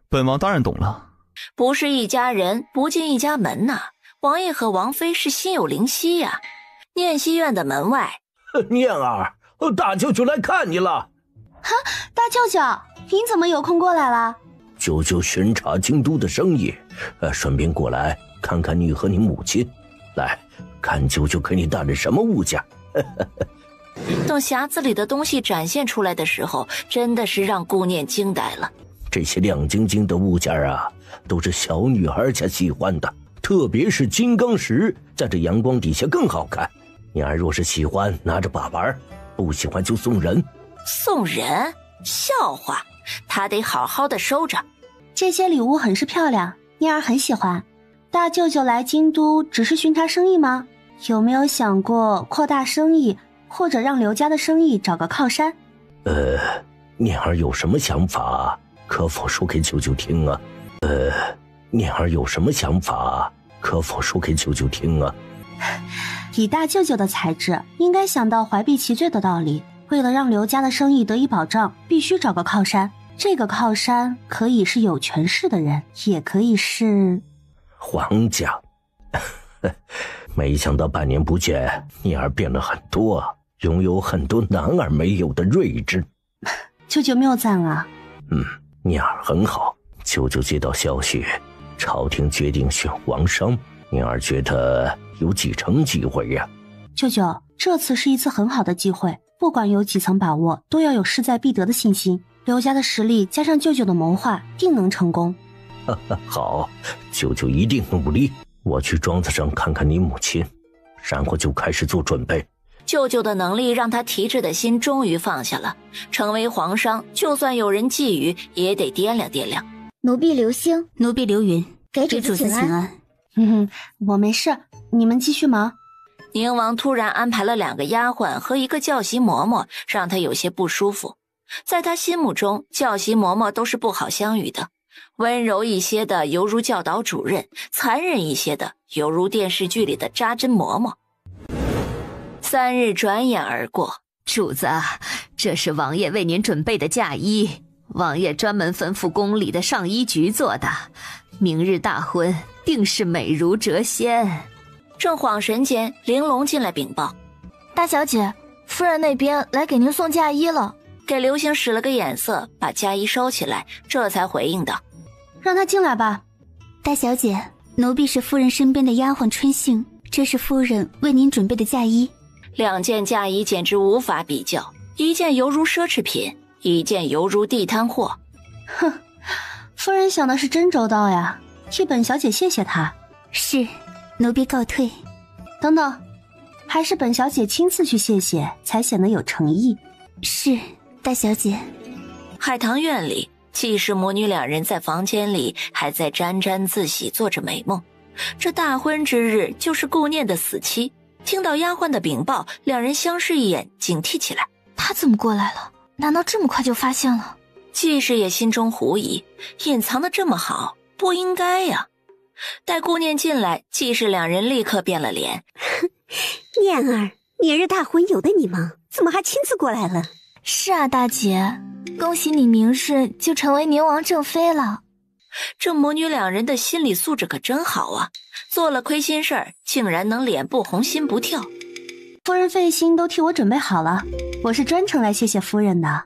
本王当然懂了。不是一家人，不进一家门呐。王爷和王妃是心有灵犀呀。念西院的门外，念儿，大舅舅来看你了。哈，大舅舅，您怎么有空过来了？舅舅巡查京都的生意，顺便过来看看你和你母亲。来，看舅舅给你带了什么物件。等匣子里的东西展现出来的时候，真的是让顾念惊呆了。这些亮晶晶的物件啊，都是小女孩家喜欢的，特别是金刚石，在这阳光底下更好看。念儿若是喜欢，拿着把玩；不喜欢就送人。送人？笑话，他得好好的收着。这些礼物很是漂亮，念儿很喜欢。大舅舅来京都只是巡查生意吗？有没有想过扩大生意，或者让刘家的生意找个靠山？念儿有什么想法，可否说给舅舅听啊？念儿有什么想法，可否说给舅舅听啊？以大舅舅的才智，应该想到怀璧其罪的道理。为了让刘家的生意得以保障，必须找个靠山。这个靠山可以是有权势的人，也可以是皇家。没想到半年不见，念儿变了很多，拥有很多男儿没有的睿智。舅舅谬赞啊。念儿很好。舅舅接到消息，朝廷决定选皇商，念儿觉得有几成机会呀？舅舅，这次是一次很好的机会，不管有几层把握，都要有势在必得的信心。刘家的实力加上舅舅的谋划，定能成功。好，舅舅一定努力。我去庄子上看看你母亲，然后就开始做准备。舅舅的能力让他提着的心终于放下了。成为皇商，就算有人觊觎，也得掂量掂量。奴婢刘星，奴婢刘云，给主子请安。我没事，你们继续忙。宁王突然安排了2个丫鬟和一个教习嬷嬷，让他有些不舒服。在他心目中，教习嬷嬷都是不好相与的，温柔一些的犹如教导主任，残忍一些的犹如电视剧里的扎针嬷嬷。3日转眼而过，主子，这是王爷为您准备的嫁衣，王爷专门吩咐宫里的上衣局做的，明日大婚定是美如谪仙。正恍神间，玲珑进来禀报：大小姐，夫人那边来给您送嫁衣了。给刘星使了个眼色，把嫁衣收起来，这才回应道：让她进来吧。大小姐，奴婢是夫人身边的丫鬟春杏，这是夫人为您准备的嫁衣。2件嫁衣简直无法比较，一件犹如奢侈品，一件犹如地摊货。哼，夫人想的是真周到呀，替本小姐谢谢她。是，奴婢告退。等等，还是本小姐亲自去谢谢，才显得有诚意。是，大小姐。海棠院里，季氏母女2人在房间里还在沾沾自喜，做着美梦。这大婚之日就是顾念的死期。听到丫鬟的禀报，2人相视一眼，警惕起来。他怎么过来了？难道这么快就发现了？季氏也心中狐疑，隐藏得这么好，不应该呀。待顾念进来，季氏2人立刻变了脸。念儿，明日大婚由得你忙，怎么还亲自过来了？是啊，大姐，恭喜你明日就成为宁王正妃了。这母女2人的心理素质可真好啊，做了亏心事儿，竟然能脸不红心不跳。夫人费心都替我准备好了，我是专程来谢谢夫人的。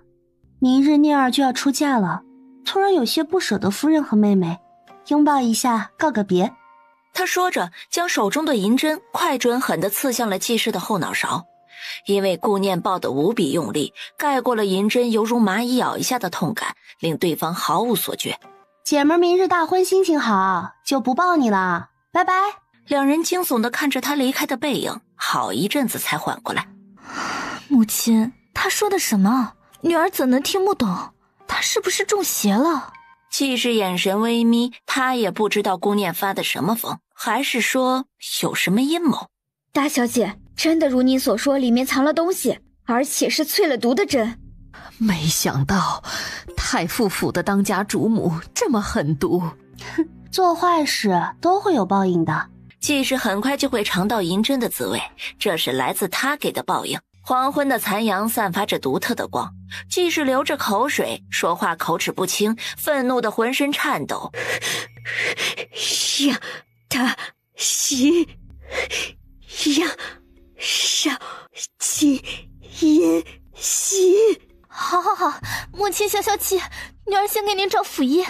明日念儿就要出嫁了，突然有些不舍得夫人和妹妹，拥抱一下告个别。他说着，将手中的银针快准狠地刺向了季氏的后脑勺。因为顾念抱得无比用力，盖过了银针犹如蚂蚁咬一下的痛感，令对方毫无所觉。姐们明日大婚心情好，就不抱你了，拜拜。两人惊悚地看着他离开的背影，好一阵子才缓过来。母亲，他说的什么？女儿怎能听不懂？他是不是中邪了？季氏眼神微眯，他也不知道顾念发的什么疯，还是说有什么阴谋。大小姐，真的如你所说，里面藏了东西，而且是淬了毒的针。没想到太傅府的当家主母这么狠毒。做坏事都会有报应的。季氏很快就会尝到银针的滋味，这是来自他给的报应。黄昏的残阳散发着独特的光，季氏流着口水，说话口齿不清，愤怒的浑身颤抖。让他心让少气烟心。好，母亲消气，女儿先给您找府医。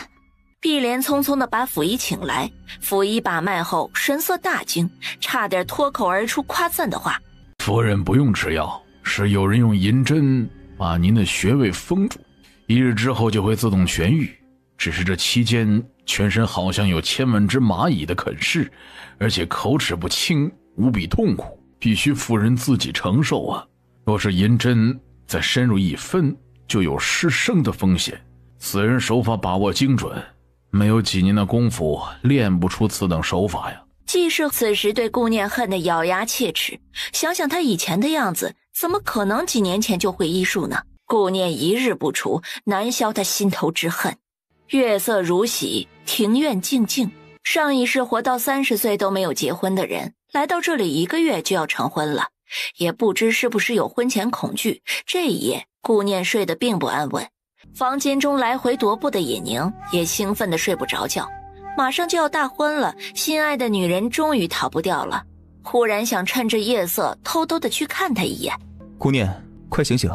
碧莲匆匆地把府医请来，府医把脉后神色大惊，差点脱口而出夸赞的话：夫人不用吃药，是有人用银针把您的穴位封住，1日之后就会自动痊愈。只是这期间全身好像有千万只蚂蚁的啃噬，而且口齿不清，无比痛苦，必须夫人自己承受啊。若是银针再深入1分，就有失生的风险。此人手法把握精准，没有几年的功夫练不出此等手法呀。季氏此时对顾念恨得咬牙切齿，想想他以前的样子，怎么可能几年前就会医术呢？顾念一日不除，难消他心头之恨。月色如洗，庭院静静。上一世活到30岁都没有结婚的人，来到这里1个月就要成婚了，也不知是不是有婚前恐惧，这一夜顾念睡得并不安稳。房间中来回踱步的尹宁也兴奋得睡不着觉，马上就要大婚了，心爱的女人终于逃不掉了。忽然想趁着夜色偷偷地去看她一眼。顾念，快醒醒！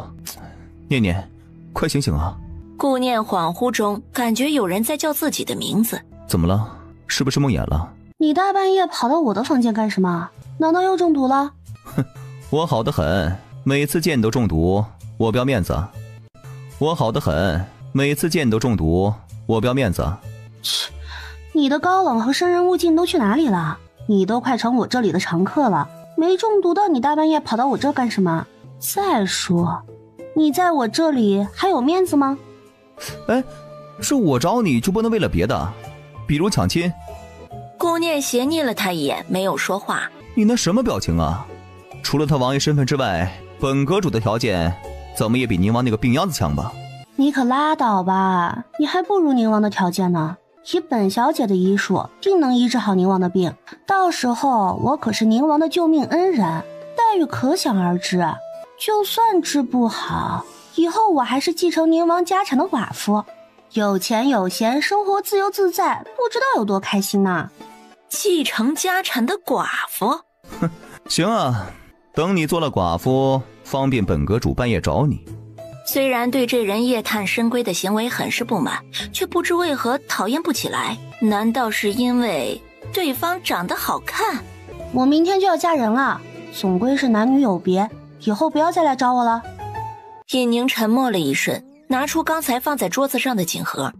念念，快醒醒啊！顾念恍惚中感觉有人在叫自己的名字。怎么了？是不是梦魇了？你大半夜跑到我的房间干什么？难道又中毒了？哼，我好得很，每次见你都中毒，我不要面子。我好得很，每次见你都中毒，我不要面子。切，你的高冷和生人勿近都去哪里了？你都快成我这里的常客了，没中毒的你大半夜跑到我这干什么？再说，你在我这里还有面子吗？哎，是我找你就不能为了别的，比如抢亲？顾念斜睨了他一眼，没有说话。你那什么表情啊？除了他王爷身份之外，本阁主的条件怎么也比宁王那个病秧子强吧？你可拉倒吧，你还不如宁王的条件呢。以本小姐的医术，定能医治好宁王的病。到时候我可是宁王的救命恩人，待遇可想而知。就算治不好，以后我还是继承宁王家产的寡妇，有钱有闲，生活自由自在，不知道有多开心呢。继承家产的寡妇？哼，行啊，等你做了寡妇，方便本阁主半夜找你。虽然对这人夜探深闺的行为很是不满，却不知为何讨厌不起来。难道是因为对方长得好看？我明天就要嫁人了，总归是男女有别，以后不要再来找我了。尹宁沉默了一瞬，拿出刚才放在桌子上的锦盒。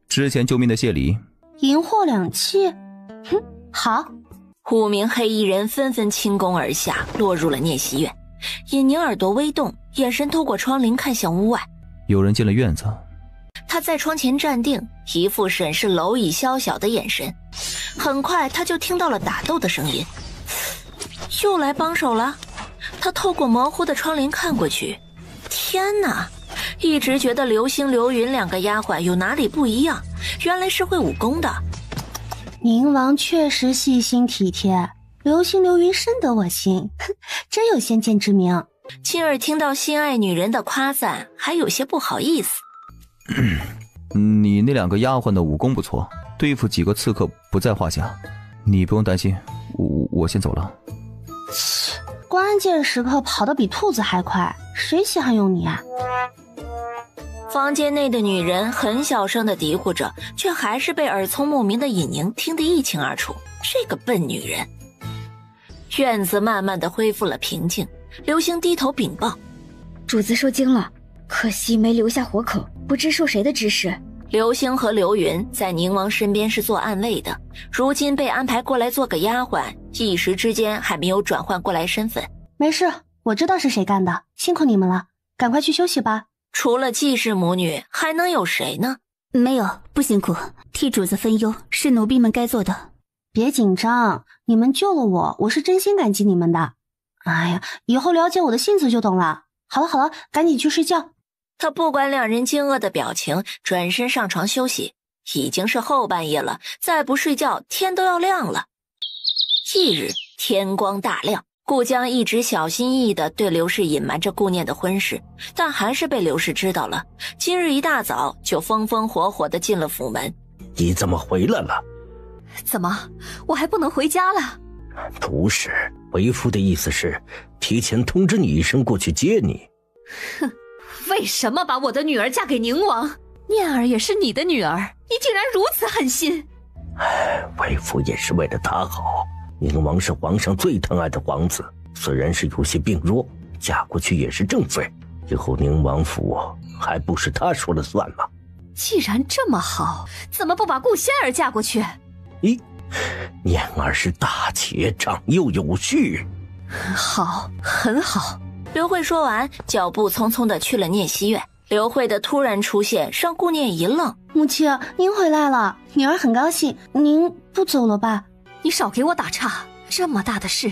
之前救命的谢礼，银货2器。哼，好。5名黑衣人纷纷倾弓而下，落入了聂熙院。尹宁耳朵微动，眼神透过窗棂看向屋外。有人进了院子。他在窗前站定，一副审视蝼蚁宵小的眼神。很快他就听到了打斗的声音。又来帮手了？他透过模糊的窗棂看过去，天哪！一直觉得流星流云2个丫鬟有哪里不一样，原来是会武功的。宁王确实细心体贴，流星流云深得我心，真有先见之明。亲儿听到心爱女人的夸赞，还有些不好意思。你那2个丫鬟的武功不错，对付几个刺客不在话下，你不用担心，我先走了。关键时刻跑得比兔子还快，谁稀罕用你啊？房间内的女人很小声的嘀咕着，却还是被耳聪目明的尹宁听得一清二楚。这个笨女人。院子慢慢的恢复了平静，刘星低头禀报：主子受惊了，可惜没留下活口，不知受谁的指使。刘星和刘云在宁王身边是做暗卫的，如今被安排过来做个丫鬟，一时之间还没有转换过来身份。没事，我知道是谁干的，辛苦你们了，赶快去休息吧。除了季氏母女，还能有谁呢？没有，不辛苦，替主子分忧是奴婢们该做的。别紧张，你们救了我，我是真心感激你们的。哎呀，以后了解我的性子就懂了。好了，赶紧去睡觉。他不管两人惊愕的表情，转身上床休息。已经是后半夜了，再不睡觉，天都要亮了。翌日，天光大亮，顾江一直小心翼翼地对刘氏隐瞒着顾念的婚事，但还是被刘氏知道了。今日一大早就风风火火地进了府门。你怎么回来了？怎么，我还不能回家了？不是，为夫的意思是提前通知你一声过去接你。哼，为什么把我的女儿嫁给宁王？念儿也是你的女儿，你竟然如此狠心！为夫也是为了她好。宁王是皇上最疼爱的皇子，虽然是有些病弱，嫁过去也是正妃。以后宁王府还不是他说了算吗？既然这么好，怎么不把顾仙儿嫁过去？咦，念儿是大姐，长幼有序。好，很好。刘慧说完，脚步匆匆地去了念熙院。刘慧的突然出现让顾念一愣。母亲，您回来了，女儿很高兴，您不走了吧？你少给我打岔，这么大的事，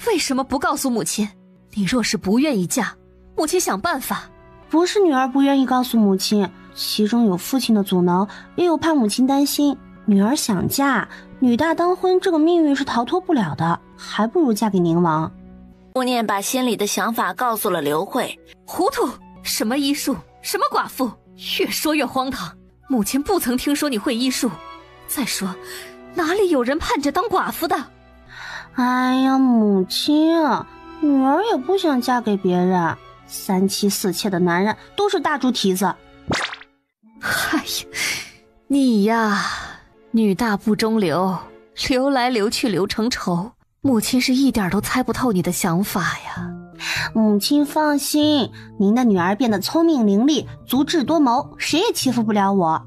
为什么不告诉母亲？你若是不愿意嫁，母亲想办法。不是女儿不愿意告诉母亲，其中有父亲的阻挠，也有怕母亲担心。女儿想嫁，女大当婚这个命运是逃脱不了的，还不如嫁给宁王。顾念把心里的想法告诉了刘慧。糊涂，什么医术，什么寡妇，越说越荒唐。母亲不曾听说你会医术，再说哪里有人盼着当寡妇的？哎呀，母亲，女儿也不想嫁给别人，三妻四妾的男人都是大猪蹄子。哎呀，你呀，女大不中留，留来留去留成仇。母亲是一点都猜不透你的想法呀。母亲放心，您的女儿变得聪明伶俐，足智多谋，谁也欺负不了我。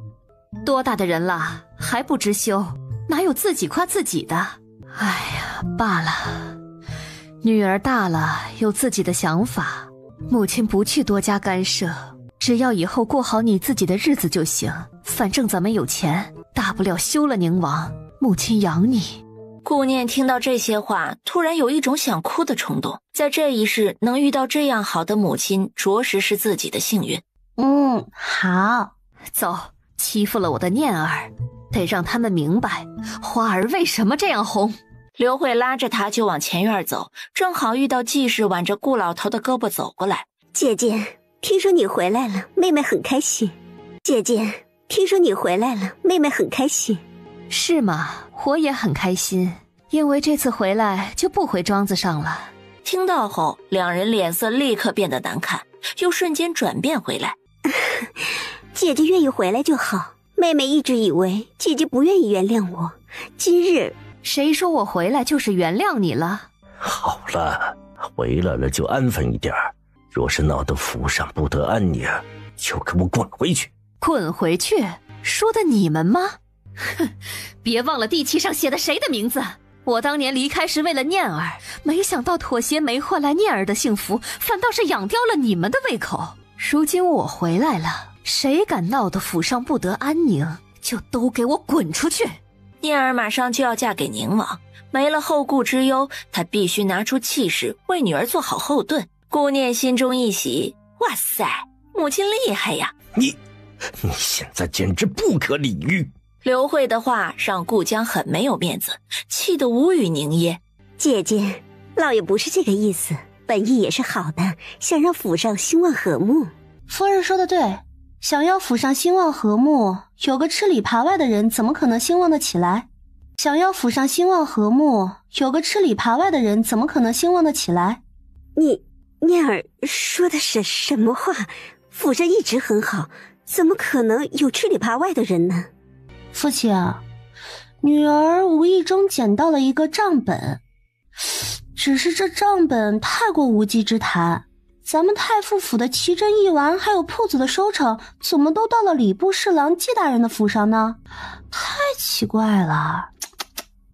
多大的人了，还不知羞，哪有自己夸自己的？哎呀，罢了，女儿大了，有自己的想法，母亲不去多加干涉，只要以后过好你自己的日子就行。反正咱们有钱，大不了休了宁王，母亲养你。顾念听到这些话，突然有一种想哭的冲动。在这一世能遇到这样好的母亲，着实是自己的幸运。好，走，欺负了我的念儿，得让他们明白花儿为什么这样红。刘慧拉着他就往前院走，正好遇到季氏挽着顾老头的胳膊走过来。姐姐，听说你回来了，妹妹很开心。姐姐，听说你回来了，妹妹很开心。是吗？我也很开心，因为这次回来就不回庄子上了。听到后，两人脸色立刻变得难看，又瞬间转变回来。姐姐愿意回来就好，妹妹一直以为姐姐不愿意原谅我，今日谁说我回来就是原谅你了？好了，回来了就安分一点，若是闹得府上不得安宁，就给我滚回去。滚回去？说的你们吗？哼，别忘了地契上写的谁的名字。我当年离开是为了念儿，没想到妥协没换来念儿的幸福，反倒是养刁了你们的胃口。如今我回来了，谁敢闹得府上不得安宁，就都给我滚出去。念儿马上就要嫁给宁王，没了后顾之忧，他必须拿出气势为女儿做好后盾。顾念心中一喜，哇塞，母亲厉害呀！你现在简直不可理喻。刘慧的话让顾江很没有面子，气得无语凝噎。姐姐，老爷不是这个意思，本意也是好的，想让府上兴旺和睦。夫人说的对，想要府上兴旺和睦，有个吃里扒外的人怎么可能兴旺得起来？想要府上兴旺和睦，有个吃里扒外的人怎么可能兴旺得起来？念儿说的是什么话？府上一直很好，怎么可能有吃里扒外的人呢？父亲，女儿无意中捡到了一个账本，只是这账本太过无稽之谈。咱们太傅府的奇珍异玩还有铺子的收成，怎么都到了礼部侍郎季大人的府上呢？太奇怪了。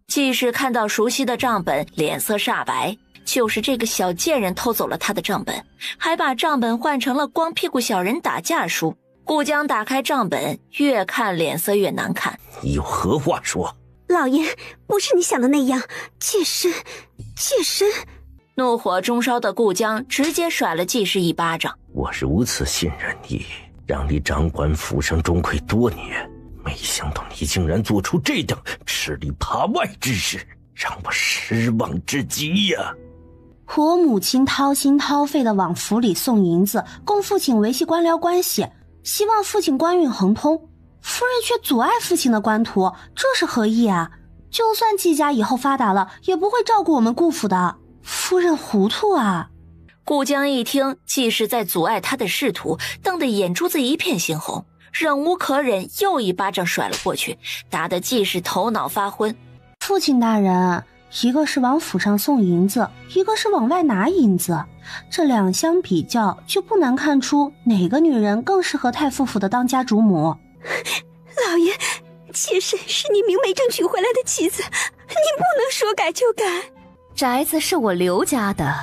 季氏看到熟悉的账本，脸色煞白。就是这个小贱人偷走了他的账本，还把账本换成了光屁股小人打架书。顾江打开账本，越看脸色越难看。你有何话说？老爷，不是你想的那样，妾身。怒火中烧的顾江直接甩了季氏一巴掌。我如此信任你，让你掌管府上钟馗多年，没想到你竟然做出这等吃里扒外之事，让我失望至极呀！我母亲掏心掏肺的往府里送银子，供父亲维系官僚关系，希望父亲官运亨通。夫人却阻碍父亲的官途，这是何意啊？就算季家以后发达了，也不会照顾我们顾府的。夫人糊涂啊！顾江一听季氏在阻碍他的仕途，瞪得眼珠子一片猩红，忍无可忍，又一巴掌甩了过去，打得季氏头脑发昏。父亲大人，一个是往府上送银子，一个是往外拿银子，这两相比较，就不难看出哪个女人更适合太傅府的当家主母。老爷，妾身是你明媒正娶回来的妻子，你不能说改就改。宅子是我刘家的，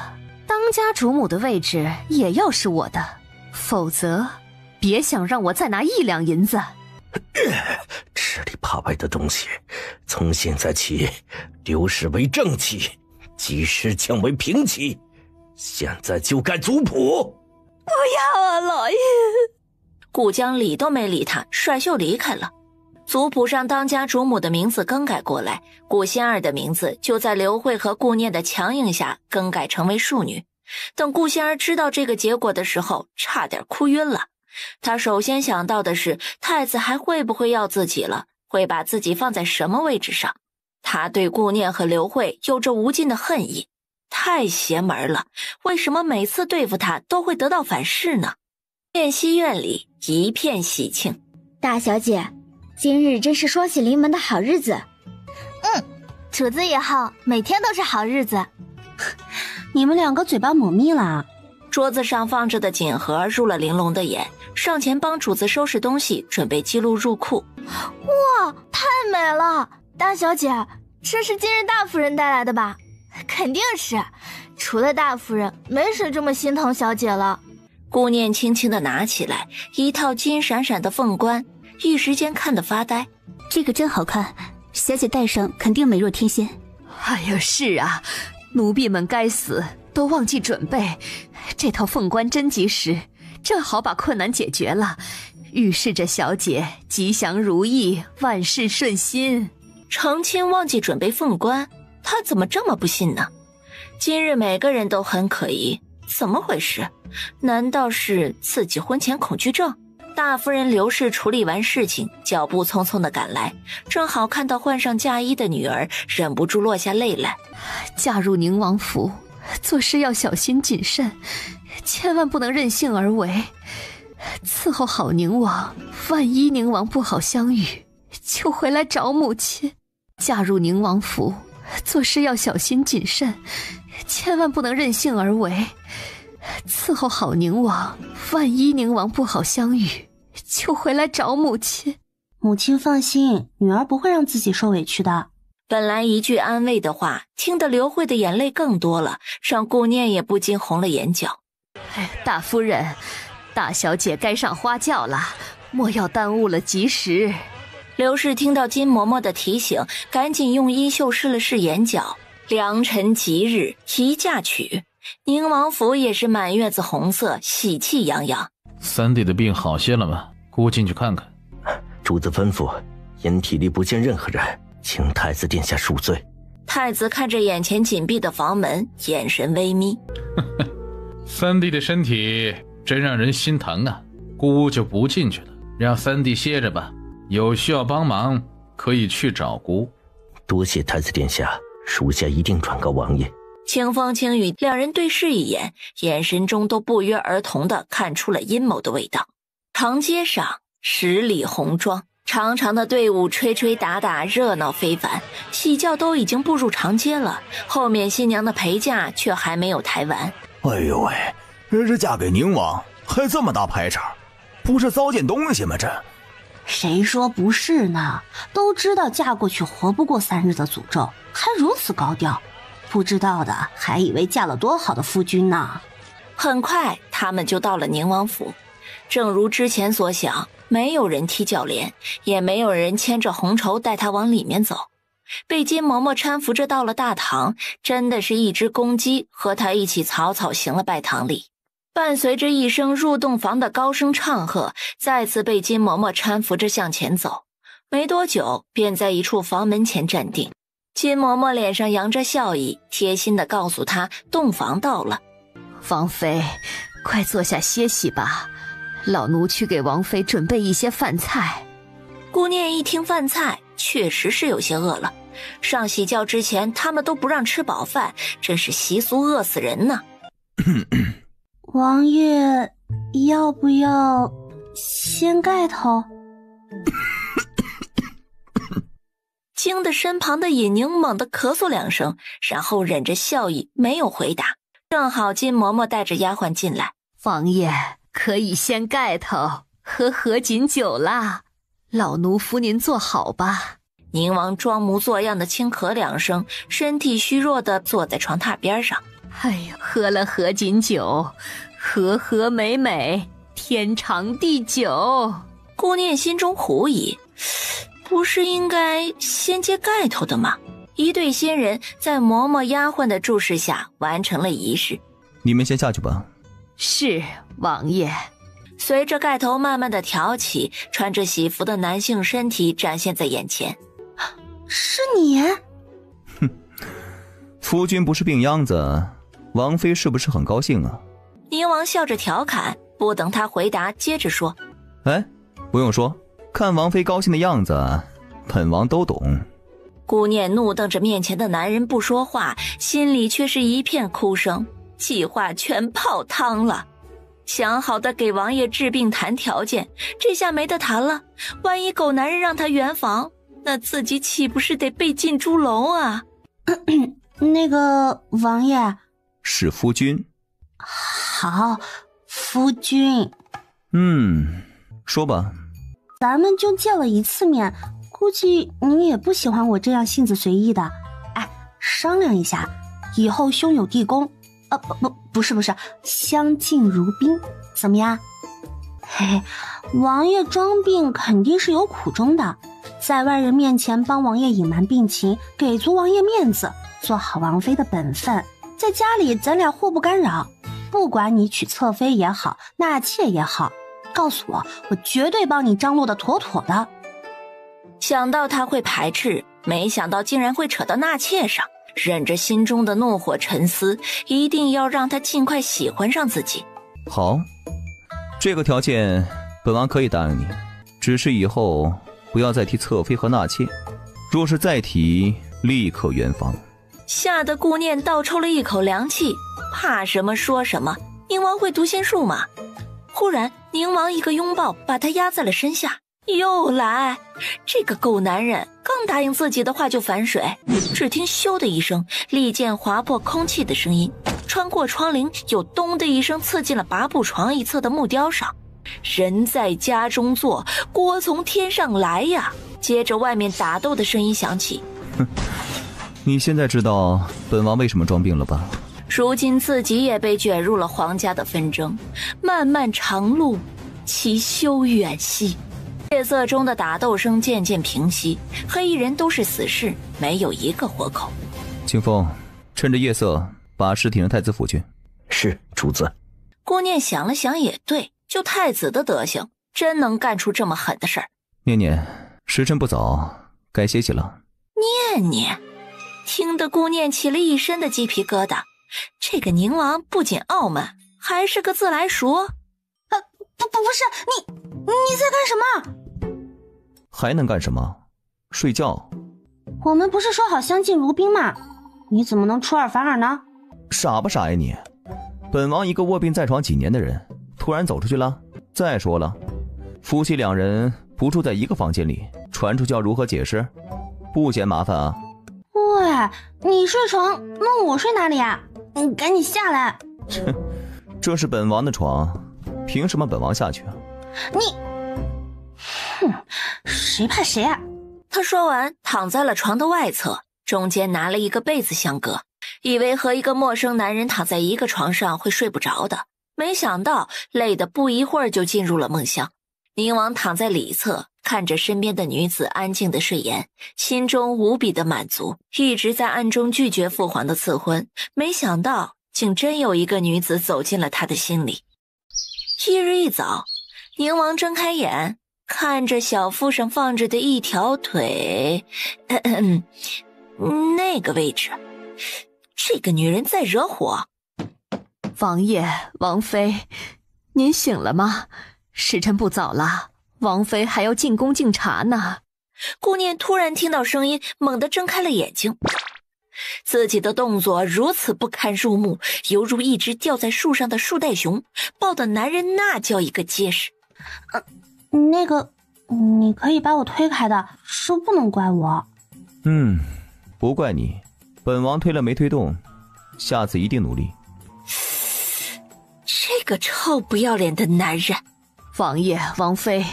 当家主母的位置也要是我的，否则别想让我再拿1两银子。吃里扒外的东西，从现在起，刘氏为正妻，季氏降为平妻，现在就改族谱。不要啊，老爷！顾江理都没理他，甩袖离开了。族谱上当家主母的名字更改过来，顾仙儿的名字就在刘慧和顾念的强硬下更改成为庶女。等顾仙儿知道这个结果的时候，差点哭晕了。他首先想到的是太子还会不会要自己了，会把自己放在什么位置上。他对顾念和刘慧有着无尽的恨意，太邪门了，为什么每次对付他都会得到反噬呢？宴席院里一片喜庆。大小姐，今日真是双喜临门的好日子。主子也好，每天都是好日子。你们两个嘴巴抹蜜啦！桌子上放着的锦盒入了玲珑的眼，上前帮主子收拾东西，准备记录入库。哇，太美了！大小姐，这是今日大夫人带来的吧？肯定是，除了大夫人，没谁这么心疼小姐了。顾念轻轻地拿起来一套金闪闪的凤冠，一时间看得发呆。这个真好看，小姐戴上肯定美若天仙。哎呀，是啊，奴婢们该死，都忘记准备。这套凤冠真及时，正好把困难解决了，预示着小姐吉祥如意，万事顺心。成亲忘记准备凤冠，他怎么这么不信呢？今日每个人都很可疑，怎么回事？难道是自己婚前恐惧症？大夫人刘氏处理完事情，脚步匆匆地赶来，正好看到换上嫁衣的女儿，忍不住落下泪来。嫁入宁王府，做事要小心谨慎，千万不能任性而为，伺候好宁王，万一宁王不好相遇，就回来找母亲。嫁入宁王府，做事要小心谨慎，千万不能任性而为，伺候好宁王，万一宁王不好相遇，就回来找母亲。母亲放心，女儿不会让自己受委屈的。本来一句安慰的话，听得刘慧的眼泪更多了，让顾念也不禁红了眼角。大夫人，大小姐该上花轿了，莫要耽误了吉时。刘氏听到金嬷嬷的提醒，赶紧用衣袖试了试眼角。良辰吉日，宜嫁娶。宁王府也是满院子红色，喜气洋洋。三弟的病好些了吗？姑进去看看。主子吩咐，因体力不见任何人，请太子殿下恕罪。太子看着眼前紧闭的房门，眼神微眯。三弟的身体真让人心疼啊，姑就不进去了，让三弟歇着吧。有需要帮忙，可以去找姑。多谢太子殿下，属下一定转告王爷。清风清雨两人对视一眼，眼神中都不约而同地看出了阴谋的味道。长街上10里红妆，长长的队伍吹吹打打，热闹非凡。喜轿都已经步入长街了，后面新娘的陪嫁却还没有抬完。哎呦喂，这嫁给宁王还这么大排场，不是糟践东西吗？这谁说不是呢？都知道嫁过去活不过3日的诅咒，还如此高调，不知道的还以为嫁了多好的夫君呢。很快他们就到了宁王府，正如之前所想，没有人踢轿帘，也没有人牵着红绸带他往里面走。被金嬷嬷搀扶着到了大堂，真的是一只公鸡和他一起草草行了拜堂礼。伴随着一声入洞房的高声唱和，再次被金嬷嬷搀扶着向前走。没多久便在一处房门前站定，金嬷嬷脸上扬着笑意，贴心地告诉他洞房到了。王妃，快坐下歇息吧，老奴去给王妃准备一些饭菜。顾念一听饭菜，确实是有些饿了。上喜轿之前他们都不让吃饱饭，真是习俗饿死人呢。王爷要不要掀盖头？惊得身旁的尹宁猛地咳嗽2声，然后忍着笑意没有回答。正好金嬷嬷带着丫鬟进来，王爷可以掀盖头喝合卺酒啦，老奴扶您坐好吧。宁王装模作样的轻咳2声，身体虚弱地坐在床榻边上。哎呀，喝了合卺酒，和和美美，天长地久。顾念心中狐疑，不是应该先揭盖头的吗？一对新人在嬷嬷丫鬟的注视下完成了仪式。你们先下去吧。是，王爷。随着盖头慢慢的挑起，穿着喜服的男性身体展现在眼前。是你？哼，夫君不是病秧子，王妃是不是很高兴啊？宁王笑着调侃，不等他回答，接着说：哎，不用说，看王妃高兴的样子，本王都懂。顾念怒瞪着面前的男人不说话，心里却是一片哭声，计划全泡汤了。想好的给王爷治病谈条件，这下没得谈了。万一狗男人让他圆房，那自己岂不是得被进猪笼啊？那个王爷，是夫君。好，夫君。说吧。咱们就见了一次面，估计你也不喜欢我这样性子随意的。哎，商量一下，以后兄友弟恭，不是，相敬如宾，怎么样？嘿嘿，王爷装病肯定是有苦衷的，在外人面前帮王爷隐瞒病情，给足王爷面子，做好王妃的本分。在家里咱俩互不干扰，不管你娶侧妃也好，纳妾也好，告诉我，我绝对帮你张罗的妥妥的。想到他会排斥，没想到竟然会扯到纳妾上，忍着心中的怒火沉思，一定要让他尽快喜欢上自己。好，这个条件本王可以答应你，只是以后不要再提侧妃和纳妾，若是再提，立刻圆房。吓得顾念倒抽了一口凉气，怕什么说什么，宁王会读心术吗？忽然宁王一个拥抱把他压在了身下。又来，这个狗男人刚答应自己的话就反水。只听咻的一声，利剑划破空气的声音，穿过窗棂，又咚的一声刺进了拔步床一侧的木雕上。人在家中坐，锅从天上来呀！接着外面打斗的声音响起。你现在知道本王为什么装病了吧？如今自己也被卷入了皇家的纷争，漫漫长路，其修远兮。夜色中的打斗声渐渐平息，黑衣人都是死士，没有一个活口。清风，趁着夜色把尸体让太子府去。是，主子。顾念想了想也对，就太子的德行，真能干出这么狠的事儿。念念，时辰不早，该歇息了。念念，听得顾念起了一身的鸡皮疙瘩。这个宁王不仅傲慢，还是个自来熟。不是，你在干什么？还能干什么？睡觉。我们不是说好相敬如宾吗？你怎么能出尔反尔呢？傻不傻呀你？本王一个卧病在床几年的人，突然走出去了。再说了，夫妻2人不住在一个房间里，传出去要如何解释？不嫌麻烦啊？喂，你睡床，那我睡哪里啊？你赶紧下来！这是本王的床，凭什么本王下去啊？谁怕谁啊？他说完，躺在了床的外侧，中间拿了一个被子相隔，以为和一个陌生男人躺在一个床上会睡不着的，没想到累得不一会儿就进入了梦乡。宁王躺在里侧，看着身边的女子安静的睡颜，心中无比的满足，一直在暗中拒绝父皇的赐婚，没想到竟真有一个女子走进了他的心里。翌日一早，宁王睁开眼，看着小腹上放着的一条腿，那个位置，这个女人在惹火。王爷，王妃，您醒了吗？时辰不早了，王妃还要进宫敬茶呢。顾念突然听到声音，猛地睁开了眼睛。自己的动作如此不堪入目，犹如一只吊在树上的树袋熊，抱的男人那叫一个结实。那个，你可以把我推开的，说不能怪我。不怪你，本王推了没推动，下次一定努力。这个臭不要脸的男人！王爷，王妃，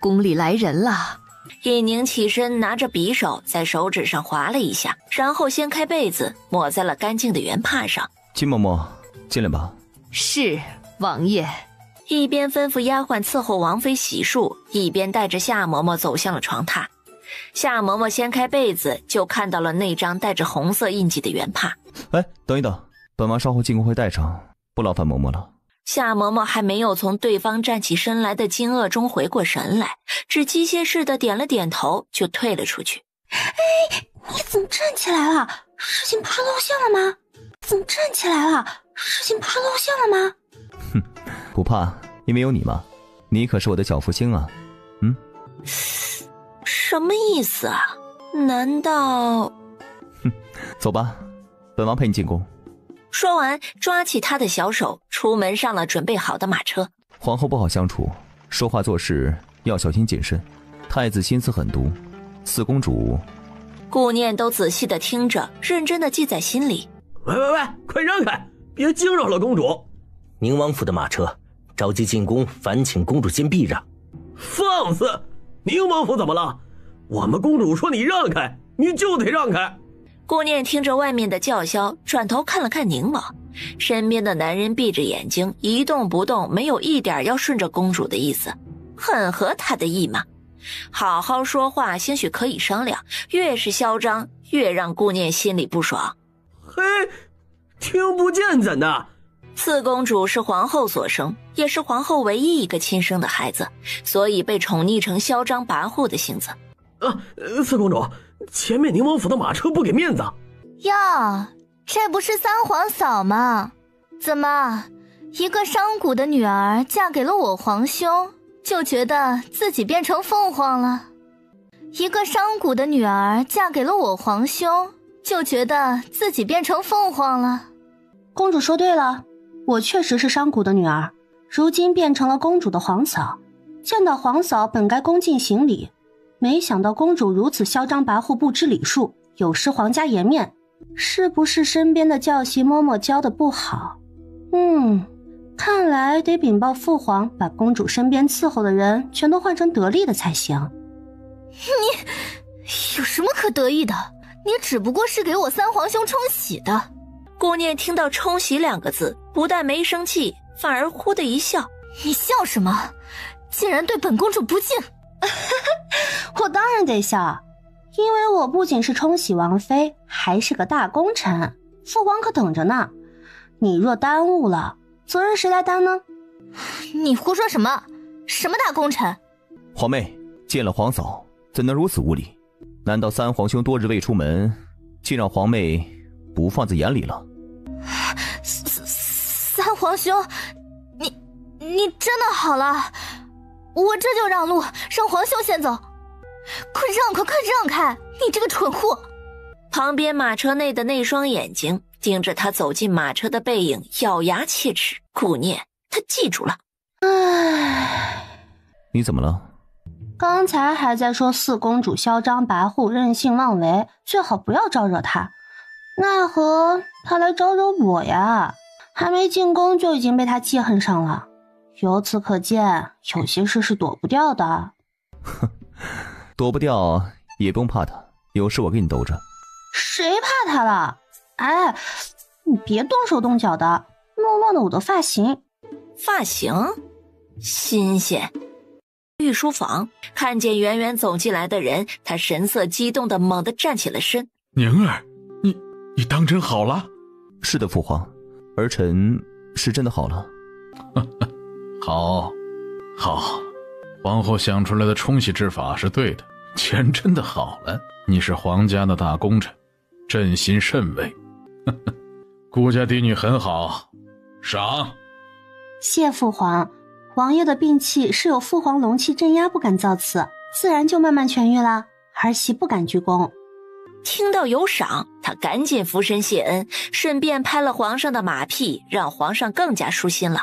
宫里来人了。尹宁起身，拿着匕首在手指上划了一下，然后掀开被子，抹在了干净的圆帕上。金嬷嬷，进来吧。是，王爷。一边吩咐丫鬟伺候王妃洗漱，一边带着夏嬷嬷走向了床榻。夏嬷嬷掀开被子，就看到了那张带着红色印记的圆帕。等一等，本王稍后进宫会带上，不劳烦嬷嬷了。夏嬷嬷还没有从对方站起身来的惊愕中回过神来，只机械似的点了点头，就退了出去。你怎么站起来了？事情不是露馅了吗？不怕，因为有你嘛。你可是我的小福星啊。什么意思啊？难道……走吧，本王陪你进宫。说完，抓起他的小手，出门上了准备好的马车。皇后不好相处，说话做事要小心谨慎。太子心思狠毒，四公主……顾念都仔细的听着，认真的记在心里。喂，快让开，别惊扰了公主。宁王府的马车着急进宫，烦请公主先避让。放肆！宁王府怎么了？我们公主说你让开，你就得让开。顾念听着外面的叫嚣，转头看了看宁王，身边的男人闭着眼睛一动不动，没有一点要顺着公主的意思，很合他的意嘛。好好说话兴许可以商量，越是嚣张越让顾念心里不爽。嘿，听不见怎的？四公主是皇后所生，也是皇后唯一一个亲生的孩子，所以被宠溺成嚣张跋扈的性子。四公主，前面宁王府的马车不给面子。哟，这不是三皇嫂吗？怎么，一个商贾的女儿嫁给了我皇兄，就觉得自己变成凤凰了？一个商贾的女儿嫁给了我皇兄，就觉得自己变成凤凰了？公主说对了，我确实是商贾的女儿，如今变成了公主的皇嫂。见到皇嫂本该恭敬行礼，没想到公主如此嚣张跋扈，不知礼数，有失皇家颜面。是不是身边的教习嬷嬷教的不好？看来得禀报父皇，把公主身边伺候的人全都换成得力的才行。你有什么可得意的？你只不过是给我三皇兄冲喜的。顾念听到冲喜2个字，不但没生气，反而忽的一笑。你笑什么？竟然对本公主不敬！我当然得笑，因为我不仅是冲喜王妃，还是个大功臣，父皇可等着呢。你若耽误了，责任谁来担呢？你胡说什么？什么大功臣？皇妹，见了皇嫂怎能如此无礼？难道三皇兄多日未出门，竟让皇妹不放在眼里了？三皇兄，你真的好了，我这就让路，让皇兄先走。快让开！你这个蠢货！旁边马车内的那双眼睛盯着他走进马车的背影，咬牙切齿。顾念，他记住了。你怎么了？刚才还在说四公主嚣张跋扈、任性妄为，最好不要招惹她。奈何她来招惹我呀，还没进宫就已经被她记恨上了。由此可见，有些事是躲不掉的。哼，躲不掉也不用怕她，有事我给你兜着。谁怕她了？哎，你别动手动脚的，弄乱了我的发型。发型？新鲜。御书房看见远远走进来的人，他神色激动地猛地站起了身。宁儿，你当真好了？是的，父皇，儿臣是真的好了。好，皇后想出来的冲洗之法是对的，既然真的好了，你是皇家的大功臣，朕心甚慰。顾家嫡女很好，赏。谢父皇。王爷的病气是有父皇龙气镇压，不敢造次，自然就慢慢痊愈了。儿媳不敢鞠躬。听到有赏，他赶紧俯身谢恩，顺便拍了皇上的马屁，让皇上更加舒心了。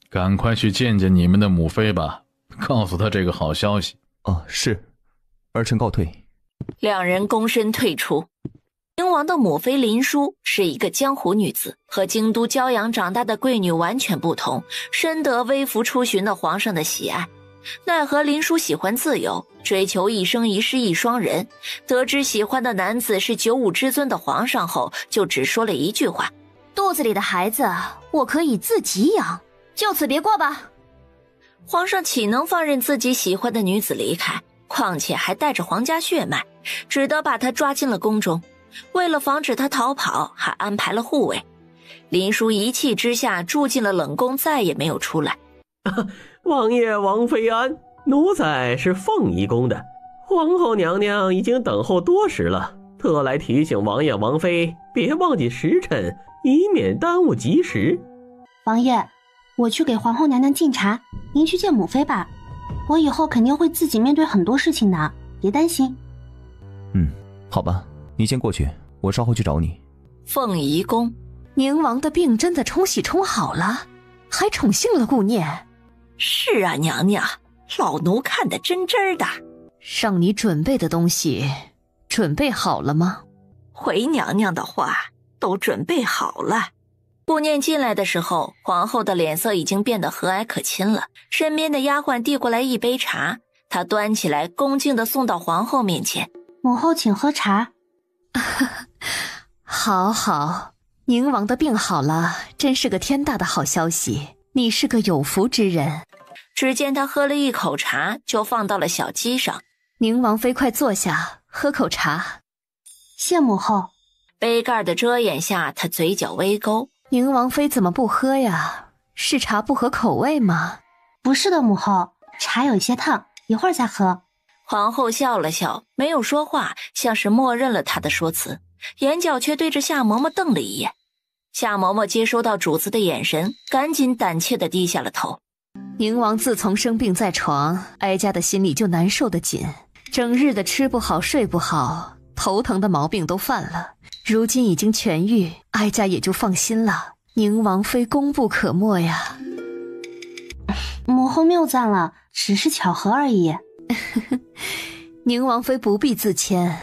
赶快去见见你们的母妃吧，告诉她这个好消息。哦，是，儿臣告退。两人躬身退出。宁王的母妃林殊是一个江湖女子，和京都骄阳长大的贵女完全不同，深得微服出巡的皇上的喜爱。奈何林殊喜欢自由，追求一生一世一双人，得知喜欢的男子是九五之尊的皇上后，就只说了一句话：肚子里的孩子我可以自己养，就此别过吧。皇上岂能放任自己喜欢的女子离开，况且还带着皇家血脉，只得把她抓进了宫中。为了防止他逃跑，还安排了护卫。林殊一气之下住进了冷宫，再也没有出来。王爷王妃安，奴才是凤仪宫的，皇后娘娘已经等候多时了，特来提醒王爷王妃别忘记时辰，以免耽误吉时。王爷，我去给皇后娘娘敬茶，您去见母妃吧。我以后肯定会自己面对很多事情的，别担心。好吧，你先过去，我稍后去找你。凤仪宫，宁王的病真的冲洗冲好了，还宠幸了顾念。是啊，娘娘，老奴看得真真的。让你准备的东西准备好了吗？回娘娘的话，都准备好了。顾念进来的时候，皇后的脸色已经变得和蔼可亲了。身边的丫鬟递过来一杯茶，她端起来恭敬地送到皇后面前。母后请喝茶。好，宁王的病好了，真是个天大的好消息，你是个有福之人。只见他喝了一口茶，就放到了小鸡上。宁王妃快坐下，喝口茶。谢母后。杯盖的遮掩下，他嘴角微勾。宁王妃怎么不喝呀？是茶不合口味吗？不是的，母后，茶有些烫，一会儿再喝。皇后笑了笑，没有说话，像是默认了他的说辞，眼角却对着夏嬷嬷瞪了一眼。夏嬷嬷接收到主子的眼神，赶紧胆怯地低下了头。宁王自从生病在床，哀家的心里就难受得紧，整日的吃不好睡不好，头疼的毛病都犯了。如今已经痊愈，哀家也就放心了。宁王妃功不可没呀。母后谬赞了，只是巧合而已。宁王妃不必自谦，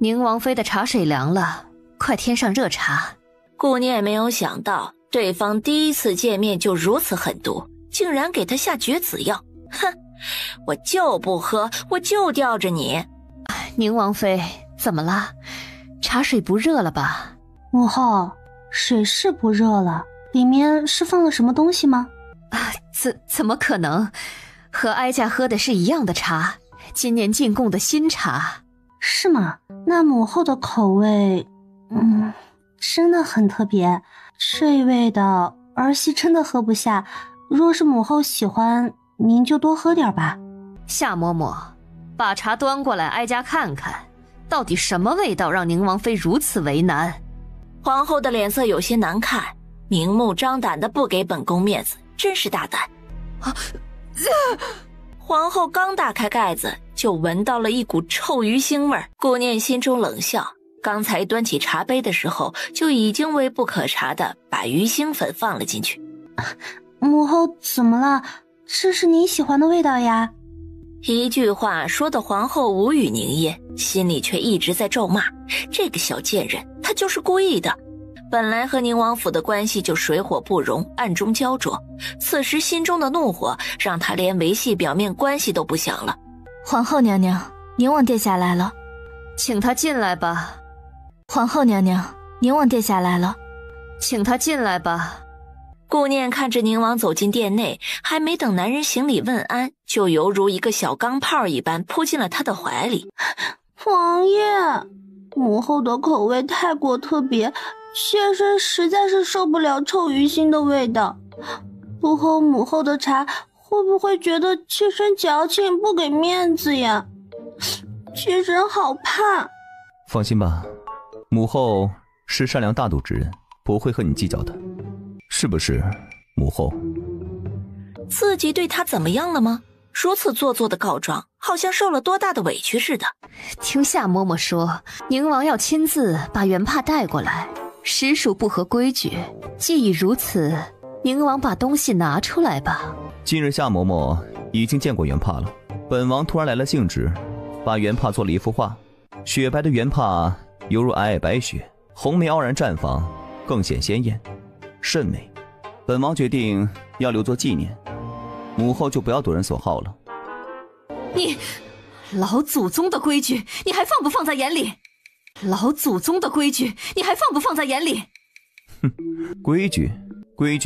宁王妃的茶水凉了，快添上热茶。顾念没有想到对方第一次见面就如此狠毒，竟然给他下绝子药。哼，我就不喝，我就吊着你。宁王妃怎么了？茶水不热了吧？母后，水是不热了，里面是放了什么东西吗？怎么可能？和哀家喝的是一样的茶，今年进贡的新茶。是吗？那母后的口味，真的很特别。这味道儿媳真的喝不下，若是母后喜欢，您就多喝点吧。夏嬷嬷，把茶端过来，哀家看看，到底什么味道让宁王妃如此为难？皇后的脸色有些难看，明目张胆的不给本宫面子，真是大胆。皇后刚打开盖子，就闻到了一股臭鱼腥味儿。顾念心中冷笑，刚才端起茶杯的时候，就已经微不可察的把鱼腥粉放了进去。母后怎么了？这是您喜欢的味道呀。一句话说的皇后无语凝噎，心里却一直在咒骂这个小贱人，她就是故意的。本来和宁王府的关系就水火不容，暗中焦灼，此时心中的怒火让她连维系表面关系都不想了。皇后娘娘，宁王殿下来了，请他进来吧。皇后娘娘，宁王殿下来了，请他进来吧。顾念看着宁王走进殿内，还没等男人行礼问安，就犹如一个小钢炮一般扑进了他的怀里。王爷，母后的口味太过特别，妾身实在是受不了臭鱼腥的味道。不喝母后的茶，会不会觉得妾身矫情不给面子呀？妾身好怕。放心吧，母后是善良大度之人，不会和你计较的。是不是，母后？自己对他怎么样了吗？如此做作的告状，好像受了多大的委屈似的。听夏嬷嬷说，宁王要亲自把原帕带过来，实属不合规矩。既已如此，宁王把东西拿出来吧。今日夏嬷嬷已经见过原帕了，本王突然来了兴致，把原帕做了一幅画。雪白的原帕犹如皑皑白雪，红梅傲然绽放，更显鲜艳，甚美。本王决定要留作纪念，母后就不要夺人所好了。你，老祖宗的规矩，你还放不放在眼里？老祖宗的规矩，你还放不放在眼里？哼，规矩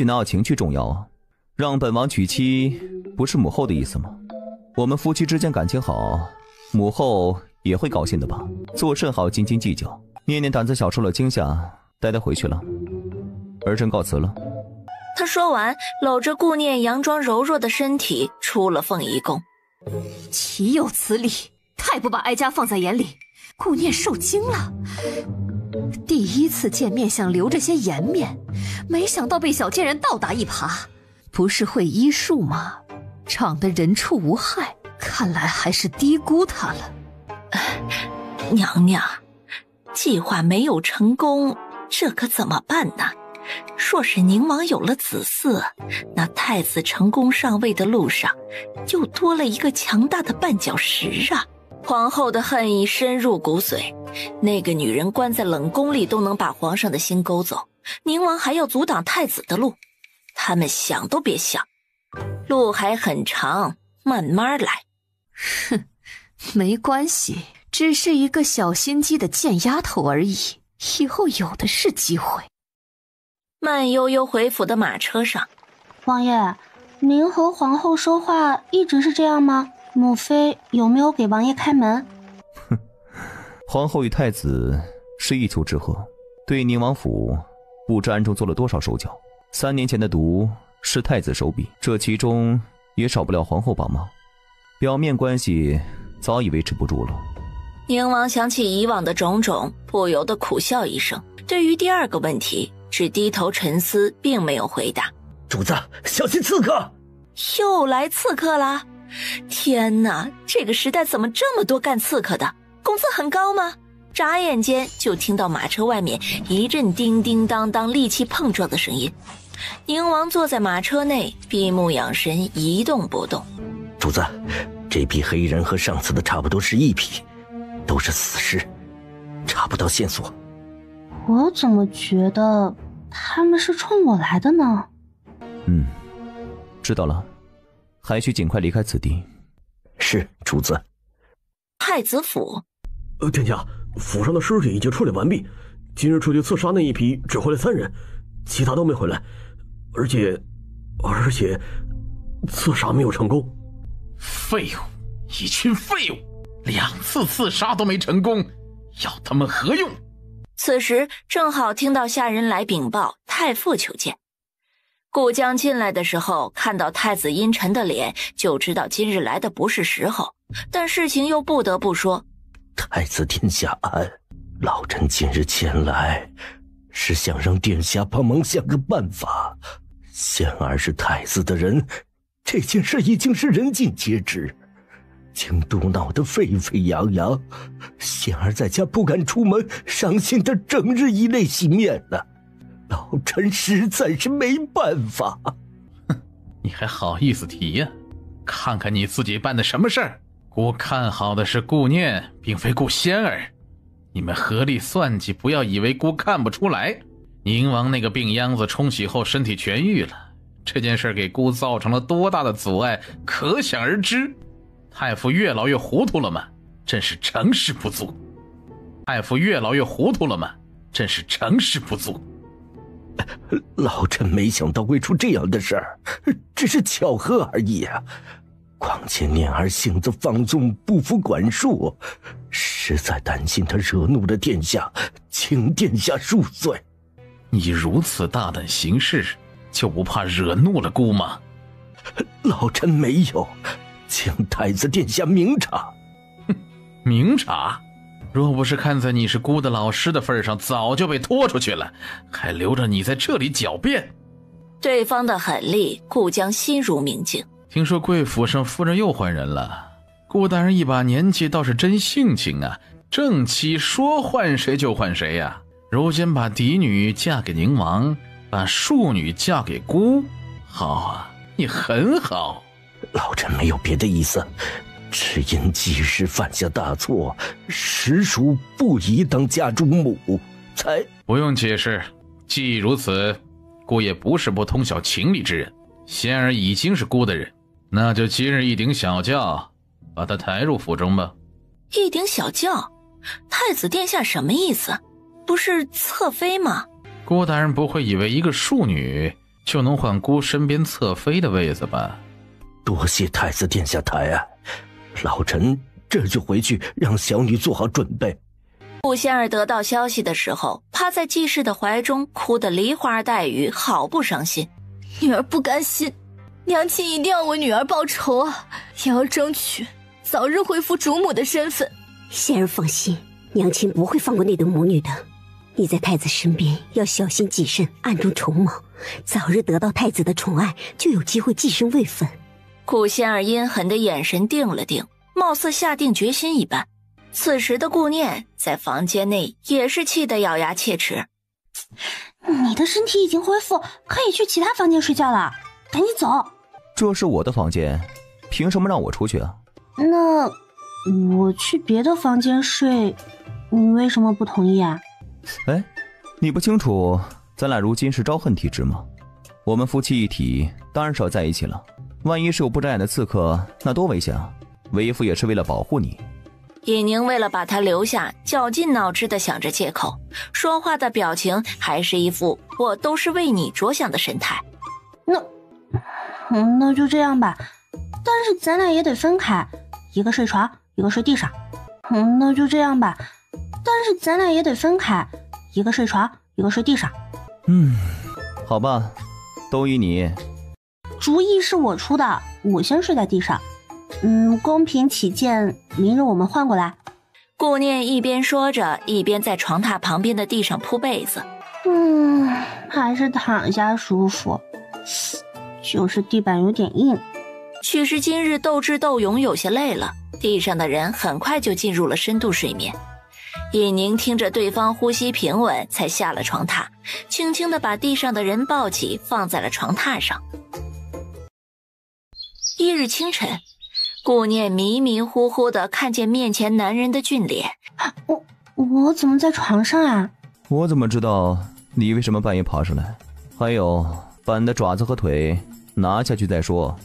哪有情趣重要啊？让本王娶妻，不是母后的意思吗？我们夫妻之间感情好，母后也会高兴的吧？做甚好斤斤计较？念念胆子小受了惊吓，带他回去了。儿臣告辞了。他说完，搂着顾念佯装柔弱的身体出了凤仪宫。岂有此理！太不把哀家放在眼里。顾念受惊了，第一次见面想留着些颜面，没想到被小贱人倒打一耙。不是会医术吗？长得人畜无害，看来还是低估他了。娘娘，计划没有成功，这可怎么办呢？若是宁王有了子嗣，那太子成功上位的路上又多了一个强大的绊脚石啊！皇后的恨意深入骨髓，那个女人关在冷宫里都能把皇上的心勾走，宁王还要阻挡太子的路，他们想都别想，路还很长，慢慢来。哼，没关系，只是一个小心机的贱丫头而已，以后有的是机会。慢悠悠回府的马车上，王爷，您和皇后说话一直是这样吗？母妃有没有给王爷开门？哼，皇后与太子是一丘之貉，对宁王府不知暗中做了多少手脚。3年前的毒是太子手笔，这其中也少不了皇后帮忙，表面关系早已维持不住了。宁王想起以往的种种，不由得苦笑一声。对于第二个问题，只低头沉思，并没有回答。主子，小心刺客！又来刺客啦！天哪，这个时代怎么这么多干刺客的？工资很高吗？眨眼间就听到马车外面一阵叮叮当当利器碰撞的声音。宁王坐在马车内，闭目养神，一动不动。主子，这批黑人和上次的差不多是一批，都是死尸，查不到线索。我怎么觉得他们是冲我来的呢？知道了，还需尽快离开此地。是，主子。太子府，殿下，府上的尸体已经处理完毕，今日出去刺杀那一批只回来3人，其他都没回来，而且刺杀没有成功。废物，一群废物，2次刺杀都没成功，要他们何用？此时正好听到下人来禀报太傅求见。顾江进来的时候，看到太子阴沉的脸，就知道今日来的不是时候，但事情又不得不说。太子殿下安，老臣今日前来，是想让殿下帮忙想个办法。仙儿是太子的人，这件事已经是人尽皆知，京都闹得沸沸扬扬，仙儿在家不敢出门，伤心的整日以泪洗面呢。老臣实在是没办法。哼，你还好意思提呀？看看你自己办的什么事儿，姑看好的是顾念，并非顾仙儿。你们合力算计，不要以为姑看不出来。宁王那个病秧子冲洗后身体痊愈了，这件事给姑造成了多大的阻碍，可想而知。太傅越老越糊涂了吗？真是成事不足。太傅越老越糊涂了吗？真是成事不足。老臣没想到会出这样的事儿，只是巧合而已啊。况且念儿性子放纵，不服管束，实在担心他惹怒了殿下，请殿下恕罪。你如此大胆行事，就不怕惹怒了姑吗？老臣没有，请太子殿下明察。明察？若不是看在你是姑的老师的份上，早就被拖出去了，还留着你在这里狡辩。对方的狠厉，顾江心如明镜。听说贵府上夫人又换人了，顾大人一把年纪倒是真性情啊，正妻说换谁就换谁呀。如今把嫡女嫁给宁王，把庶女嫁给姑，好啊，你很好。老臣没有别的意思，只因季氏犯下大错，实属不宜当家主母，才……不用解释，既如此，姑也不是不通晓情理之人。仙儿已经是姑的人，那就今日一顶小轿，把她抬入府中吧。一顶小轿？太子殿下什么意思？不是侧妃吗？姑大人不会以为一个庶女就能换姑身边侧妃的位子吧？多谢太子殿下抬爱，老臣这就回去让小女做好准备。顾仙儿得到消息的时候，趴在季氏的怀中，哭得梨花带雨，好不伤心。女儿不甘心，娘亲一定要为女儿报仇啊！也要争取早日恢复主母的身份。仙儿放心，娘亲不会放过那对母女的。你在太子身边要小心谨慎，暗中筹谋，早日得到太子的宠爱，就有机会晋升位分。顾仙儿阴狠的眼神定了定，貌似下定决心一般。此时的顾念在房间内也是气得咬牙切齿。你的身体已经恢复，可以去其他房间睡觉了，赶紧走。这是我的房间，凭什么让我出去啊？那我去别的房间睡，你为什么不同意啊？哎，你不清楚咱俩如今是招恨体质吗？我们夫妻一体，当然是要在一起了。万一是有不长眼的刺客，那多危险啊！为夫也是为了保护你。尹宁为了把他留下，绞尽脑汁地想着借口，说话的表情还是一副我都是为你着想的神态。那就这样吧，但是咱俩也得分开，一个睡床，一个睡地上。那就这样吧，但是咱俩也得分开，一个睡床，一个睡地上。好吧，都依你。主意是我出的，我先睡在地上。公平起见，明日我们换过来。顾念一边说着，一边在床榻旁边的地上铺被子。还是躺下舒服，就是地板有点硬。许是今日斗智斗勇有些累了，地上的人很快就进入了深度睡眠。尹宁听着对方呼吸平稳，才下了床榻，轻轻地把地上的人抱起，放在了床榻上。一日清晨，顾念迷迷糊糊地看见面前男人的俊脸。我怎么在床上啊？我怎么知道你为什么半夜爬上来？还有，把你的爪子和腿拿下去再说。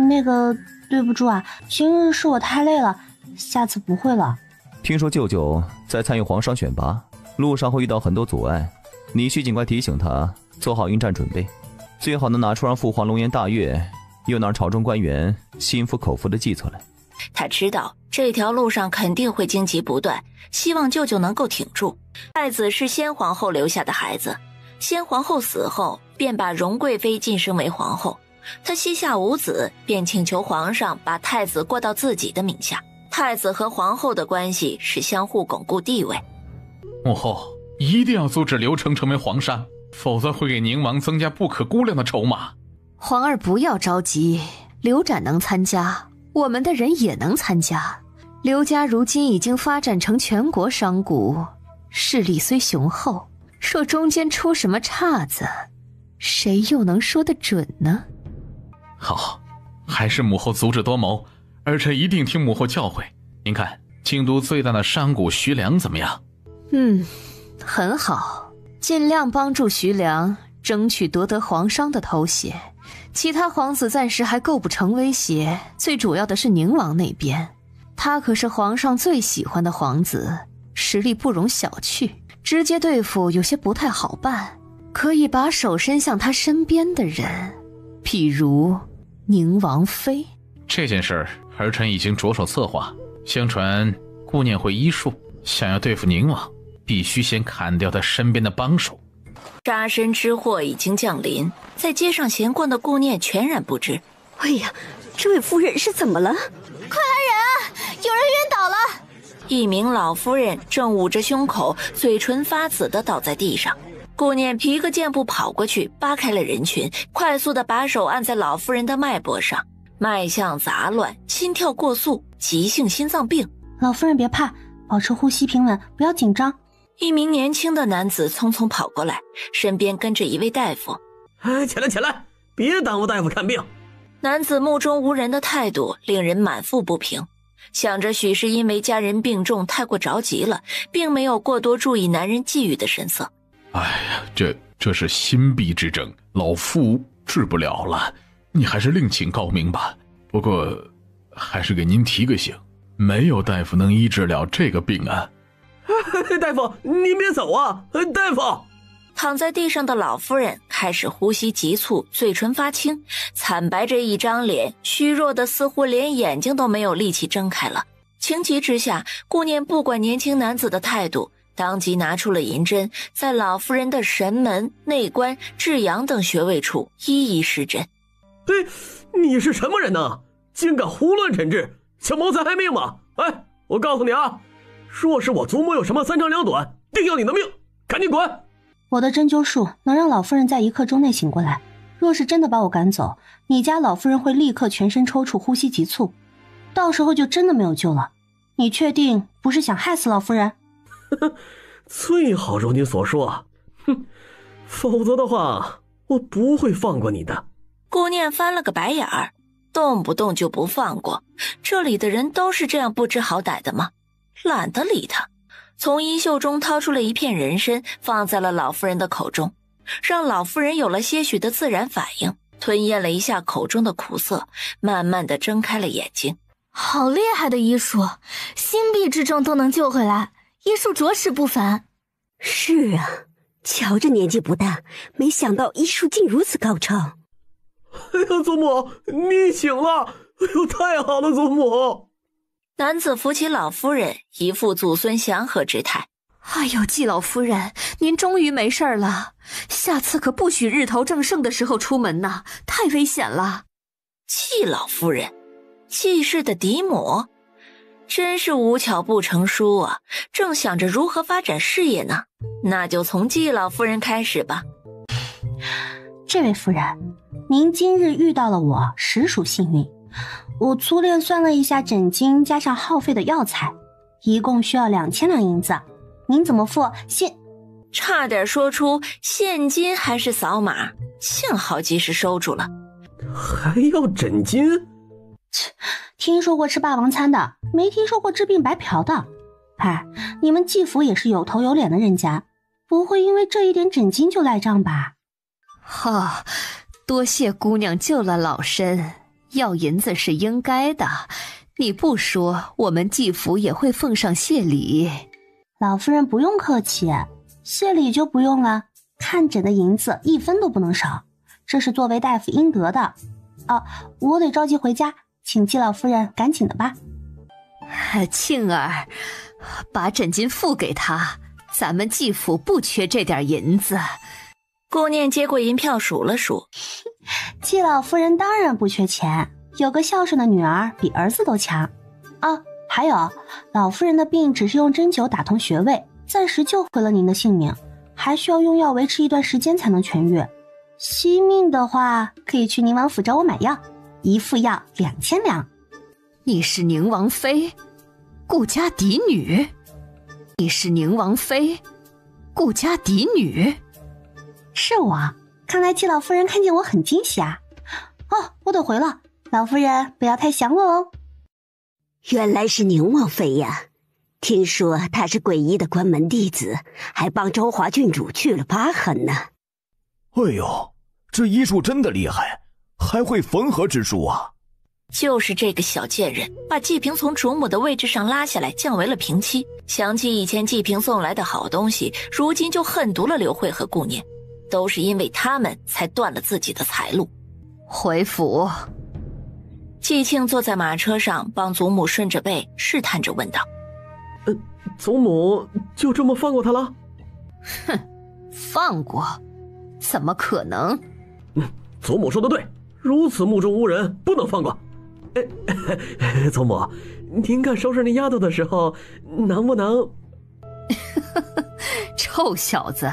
那个，对不住啊，今日是我太累了，下次不会了。听说舅舅在参与皇上选拔，路上会遇到很多阻碍，你需尽快提醒他做好应战准备，最好能拿出让父皇龙颜大悦，又能让朝中官员心服口服的计策来。他知道这条路上肯定会荆棘不断，希望舅舅能够挺住。太子是先皇后留下的孩子，先皇后死后便把荣贵妃晋升为皇后，他膝下无子，便请求皇上把太子过到自己的名下。太子和皇后的关系是相互巩固地位。母后一定要阻止刘成成为皇上，否则会给宁王增加不可估量的筹码。皇儿不要着急，刘展能参加，我们的人也能参加。刘家如今已经发展成全国商贾，势力虽雄厚，若中间出什么岔子，谁又能说得准呢？好，还是母后足智多谋，儿臣一定听母后教诲。您看，京都最大的商贾徐良怎么样？很好，尽量帮助徐良争取夺得皇商的头衔。其他皇子暂时还构不成威胁，最主要的是宁王那边，他可是皇上最喜欢的皇子，实力不容小觑，直接对付有些不太好办，可以把手伸向他身边的人，譬如宁王妃。这件事儿臣已经着手策划，相传顾念会医术，想要对付宁王，必须先砍掉他身边的帮手。杀身之祸已经降临，在街上闲逛的顾念全然不知。哎呀，这位夫人是怎么了？快来人啊！有人晕倒了！一名老夫人正捂着胸口，嘴唇发紫地倒在地上。顾念皮个箭步跑过去，扒开了人群，快速地把手按在老夫人的脉搏上，脉象杂乱，心跳过速，急性心脏病。老夫人别怕，保持呼吸平稳，不要紧张。一名年轻的男子匆匆跑过来，身边跟着一位大夫。起来起来，别耽误大夫看病。男子目中无人的态度令人满腹不平，想着许是因为家人病重太过着急了，并没有过多注意男人际遇的神色。哎呀，这是心痹之症，老夫治不了了，你还是另请高明吧。不过还是给您提个醒，没有大夫能医治了这个病啊。大夫，您别走啊！大夫！躺在地上的老夫人开始呼吸急促，嘴唇发青，惨白着一张脸，虚弱的似乎连眼睛都没有力气睁开了。情急之下，顾念不管年轻男子的态度，当即拿出了银针，在老夫人的神门、内关、至阳等穴位处一一施针。你是什么人呢？竟敢胡乱诊治，想谋财害命吗？我告诉你啊，若是我祖母有什么三长两短，定要你的命！赶紧滚！我的针灸术能让老夫人在1刻钟内醒过来，若是真的把我赶走，你家老夫人会立刻全身抽搐，呼吸急促，到时候就真的没有救了。你确定不是想害死老夫人？最好如你所说，否则的话我不会放过你的。顾念翻了个白眼儿，动不动就不放过，这里的人都是这样不知好歹的吗？懒得理他，从衣袖中掏出了一片人参，放在了老夫人的口中，让老夫人有了些许的自然反应，吞咽了一下口中的苦涩，慢慢地睁开了眼睛。好厉害的医术，心痹之症都能救回来，医术着实不凡。是啊，瞧着年纪不大，没想到医术竟如此高超。祖母，你醒了！太好了，祖母！男子扶起老夫人，一副祖孙祥和之态。哎呦，季老夫人，您终于没事了，下次可不许日头正盛的时候出门呐，太危险了。季老夫人，季氏的嫡母，真是无巧不成书啊！正想着如何发展事业呢，那就从季老夫人开始吧。这位夫人，您今日遇到了我，实属幸运。我粗略算了一下诊金加上耗费的药材，一共需要2000两银子。您怎么付？差点说出现金还是扫码，幸好及时收住了。还要诊金？听说过吃霸王餐的，没听说过治病白嫖的。你们季府也是有头有脸的人家，不会因为这一点诊金就赖账吧？多谢姑娘救了老身，要银子是应该的，你不说，我们季府也会奉上谢礼。老夫人不用客气，谢礼就不用了，看诊的银子1分都不能少，这是作为大夫应得的。我得着急回家，请季老夫人赶紧的吧。庆儿，把诊金付给他，咱们季府不缺这点银子。顾念接过银票数了数，季老夫人当然不缺钱，有个孝顺的女儿比儿子都强。还有，老夫人的病只是用针灸打通穴位，暂时救回了您的性命，还需要用药维持一段时间才能痊愈。惜命的话，可以去宁王府找我买药，1副药2000两。你是宁王妃，顾家嫡女？你是宁王妃，顾家嫡女？是我，看来季老夫人看见我很惊喜啊。我得回了，老夫人不要太想我哦。原来是宁王妃呀！听说她是诡异的关门弟子，还帮昭华郡主去了疤痕呢。哎呦，这医术真的厉害，还会缝合之术啊！就是这个小贱人，把季平从主母的位置上拉下来，降为了平妻。想起以前季平送来的好东西，如今就恨毒了刘慧和顾念，都是因为他们才断了自己的财路。回府。季庆坐在马车上，帮祖母顺着背，试探着问道：祖母就这么放过他了？哼，放过？怎么可能？祖母说的对，如此目中无人，不能放过。祖母，您看收拾那丫头的时候，能不能……臭小子，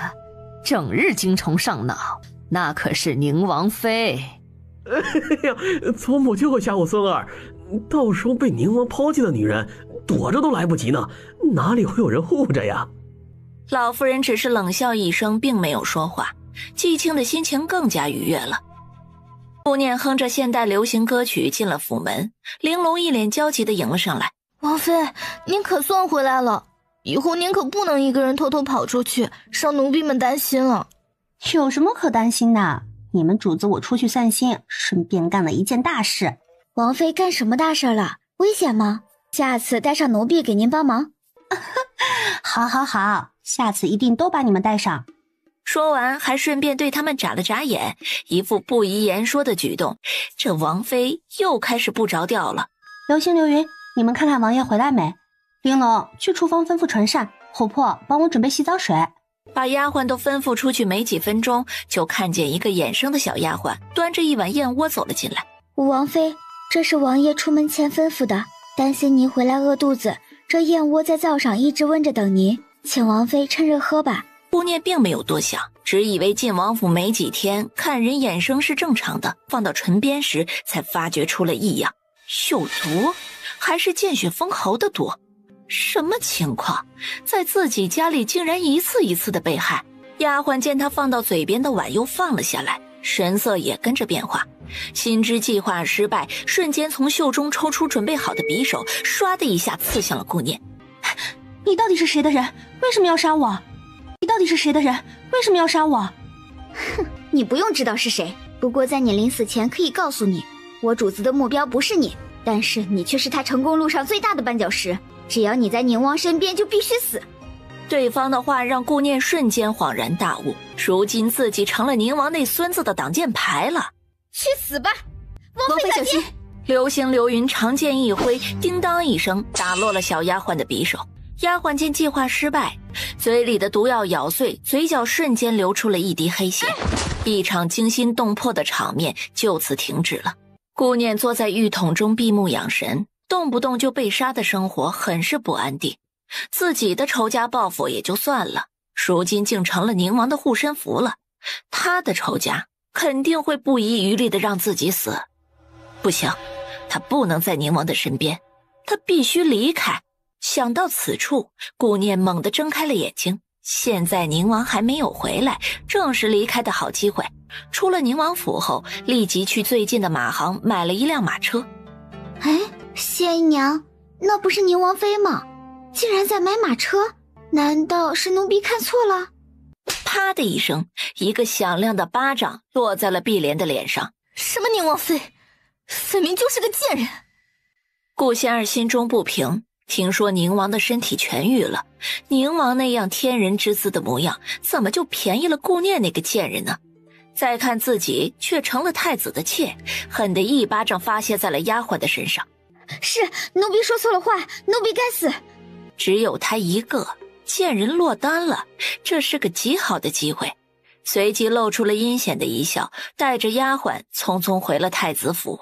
整日精虫上脑，那可是宁王妃。哎呀，祖母就会吓唬孙儿，到时候被宁王抛弃的女人，躲着都来不及呢，哪里会有人护着呀？老夫人只是冷笑一声，并没有说话。季庆的心情更加愉悦了。顾念哼着现代流行歌曲进了府门，玲珑一脸焦急地迎了上来：王妃，您可算回来了，以后您可不能一个人偷偷跑出去，让奴婢们担心了。有什么可担心的？你们主子我出去散心，顺便干了一件大事。王妃干什么大事了？危险吗？下次带上奴婢给您帮忙。好好好，下次一定都把你们带上。说完还顺便对他们眨了眨眼，一副不宜言说的举动。这王妃又开始不着调了。流星流云，你们看看王爷回来没？玲珑去厨房吩咐纯善，琥珀帮我准备洗澡水。把丫鬟都吩咐出去没几分钟，就看见一个眼生的小丫鬟端着一碗燕窝走了进来。王妃，这是王爷出门前吩咐的，担心您回来饿肚子，这燕窝在灶上一直温着等您，请王妃趁热喝吧。顾念并没有多想，只以为进王府没几天，看人眼生是正常的，放到唇边时才发觉出了异样。有毒？还是见血封喉的毒？什么情况？在自己家里竟然一次一次的被害。丫鬟见他放到嘴边的碗又放了下来，神色也跟着变化，心知计划失败，瞬间从袖中抽出准备好的匕首，唰的一下刺向了顾念。你到底是谁的人？为什么要杀我？你到底是谁的人？为什么要杀我？哼，你不用知道是谁，不过在你临死前可以告诉你，我主子的目标不是你，但是你却是他成功路上最大的绊脚石，只要你在宁王身边就必须死。对方的话让顾念瞬间恍然大悟，如今自己成了宁王那孙子的挡箭牌了。去死吧，王妃小心！流星流云长剑一挥，叮当一声打落了小丫鬟的匕首。丫鬟见计划失败，嘴里的毒药咬碎，嘴角瞬间流出了一滴黑血，一场惊心动魄的场面就此停止了。顾念坐在浴桶中闭目养神，动不动就被杀的生活很是不安定。自己的仇家报复也就算了，如今竟成了宁王的护身符了。他的仇家肯定会不遗余力地让自己死。不行，他不能在宁王的身边，他必须离开。想到此处，顾念猛地睁开了眼睛。现在宁王还没有回来，正是离开的好机会。出了宁王府后，立即去最近的马行买了一辆马车。哎，谢姨娘，那不是宁王妃吗？竟然在买马车，难道是奴婢看错了？啪的一声，一个响亮的巴掌落在了碧莲的脸上。什么宁王妃，分明就是个贱人！顾仙儿心中不平，听说宁王的身体痊愈了，宁王那样天人之姿的模样，怎么就便宜了顾念那个贱人呢？再看自己却成了太子的妾，恨得一巴掌发泄在了丫鬟的身上。是奴婢说错了话，奴婢该死。只有他一个，贱人落单了，这是个极好的机会。随即露出了阴险的一笑，带着丫鬟匆匆回了太子府。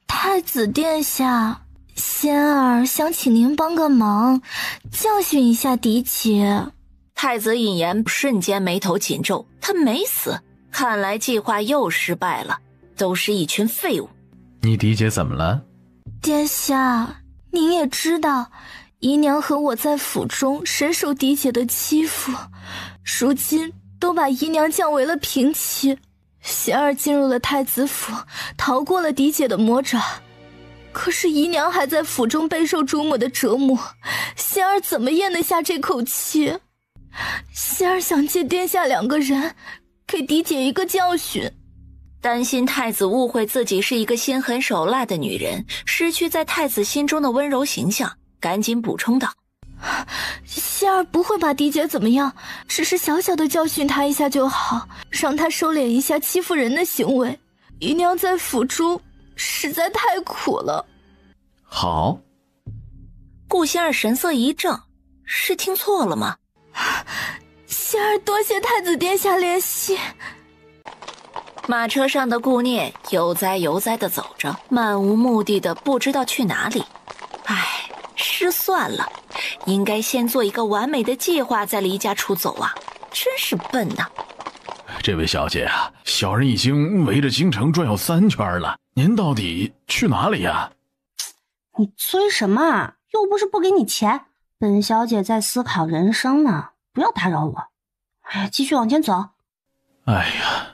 太子殿下，仙儿想请您帮个忙，教训一下嫡姐。太子尹言瞬间眉头紧皱，他没死，看来计划又失败了，都是一群废物。你嫡姐怎么了？殿下，您也知道，姨娘和我在府中深受嫡姐的欺负，如今都把姨娘降为了平妻。贤儿进入了太子府，逃过了嫡姐的魔爪，可是姨娘还在府中备受主母的折磨，仙儿怎么咽得下这口气？仙儿想借殿下2个人，给嫡姐一个教训。担心太子误会自己是一个心狠手辣的女人，失去在太子心中的温柔形象，赶紧补充道：仙儿不会把嫡姐怎么样，只是小小的教训她一下就好，让她收敛一下欺负人的行为。姨娘在府中实在太苦了。好。顾仙儿神色一怔，是听错了吗？仙儿多谢太子殿下怜惜。马车上的顾念悠哉悠哉地走着，漫无目的的不知道去哪里。唉，失算了，应该先做一个完美的计划再离家出走啊，真是笨呐。这位小姐啊，小人已经围着京城转悠3圈了，您到底去哪里呀？你催什么啊？又不是不给你钱，本小姐在思考人生呢，不要打扰我。哎，继续往前走。哎呀。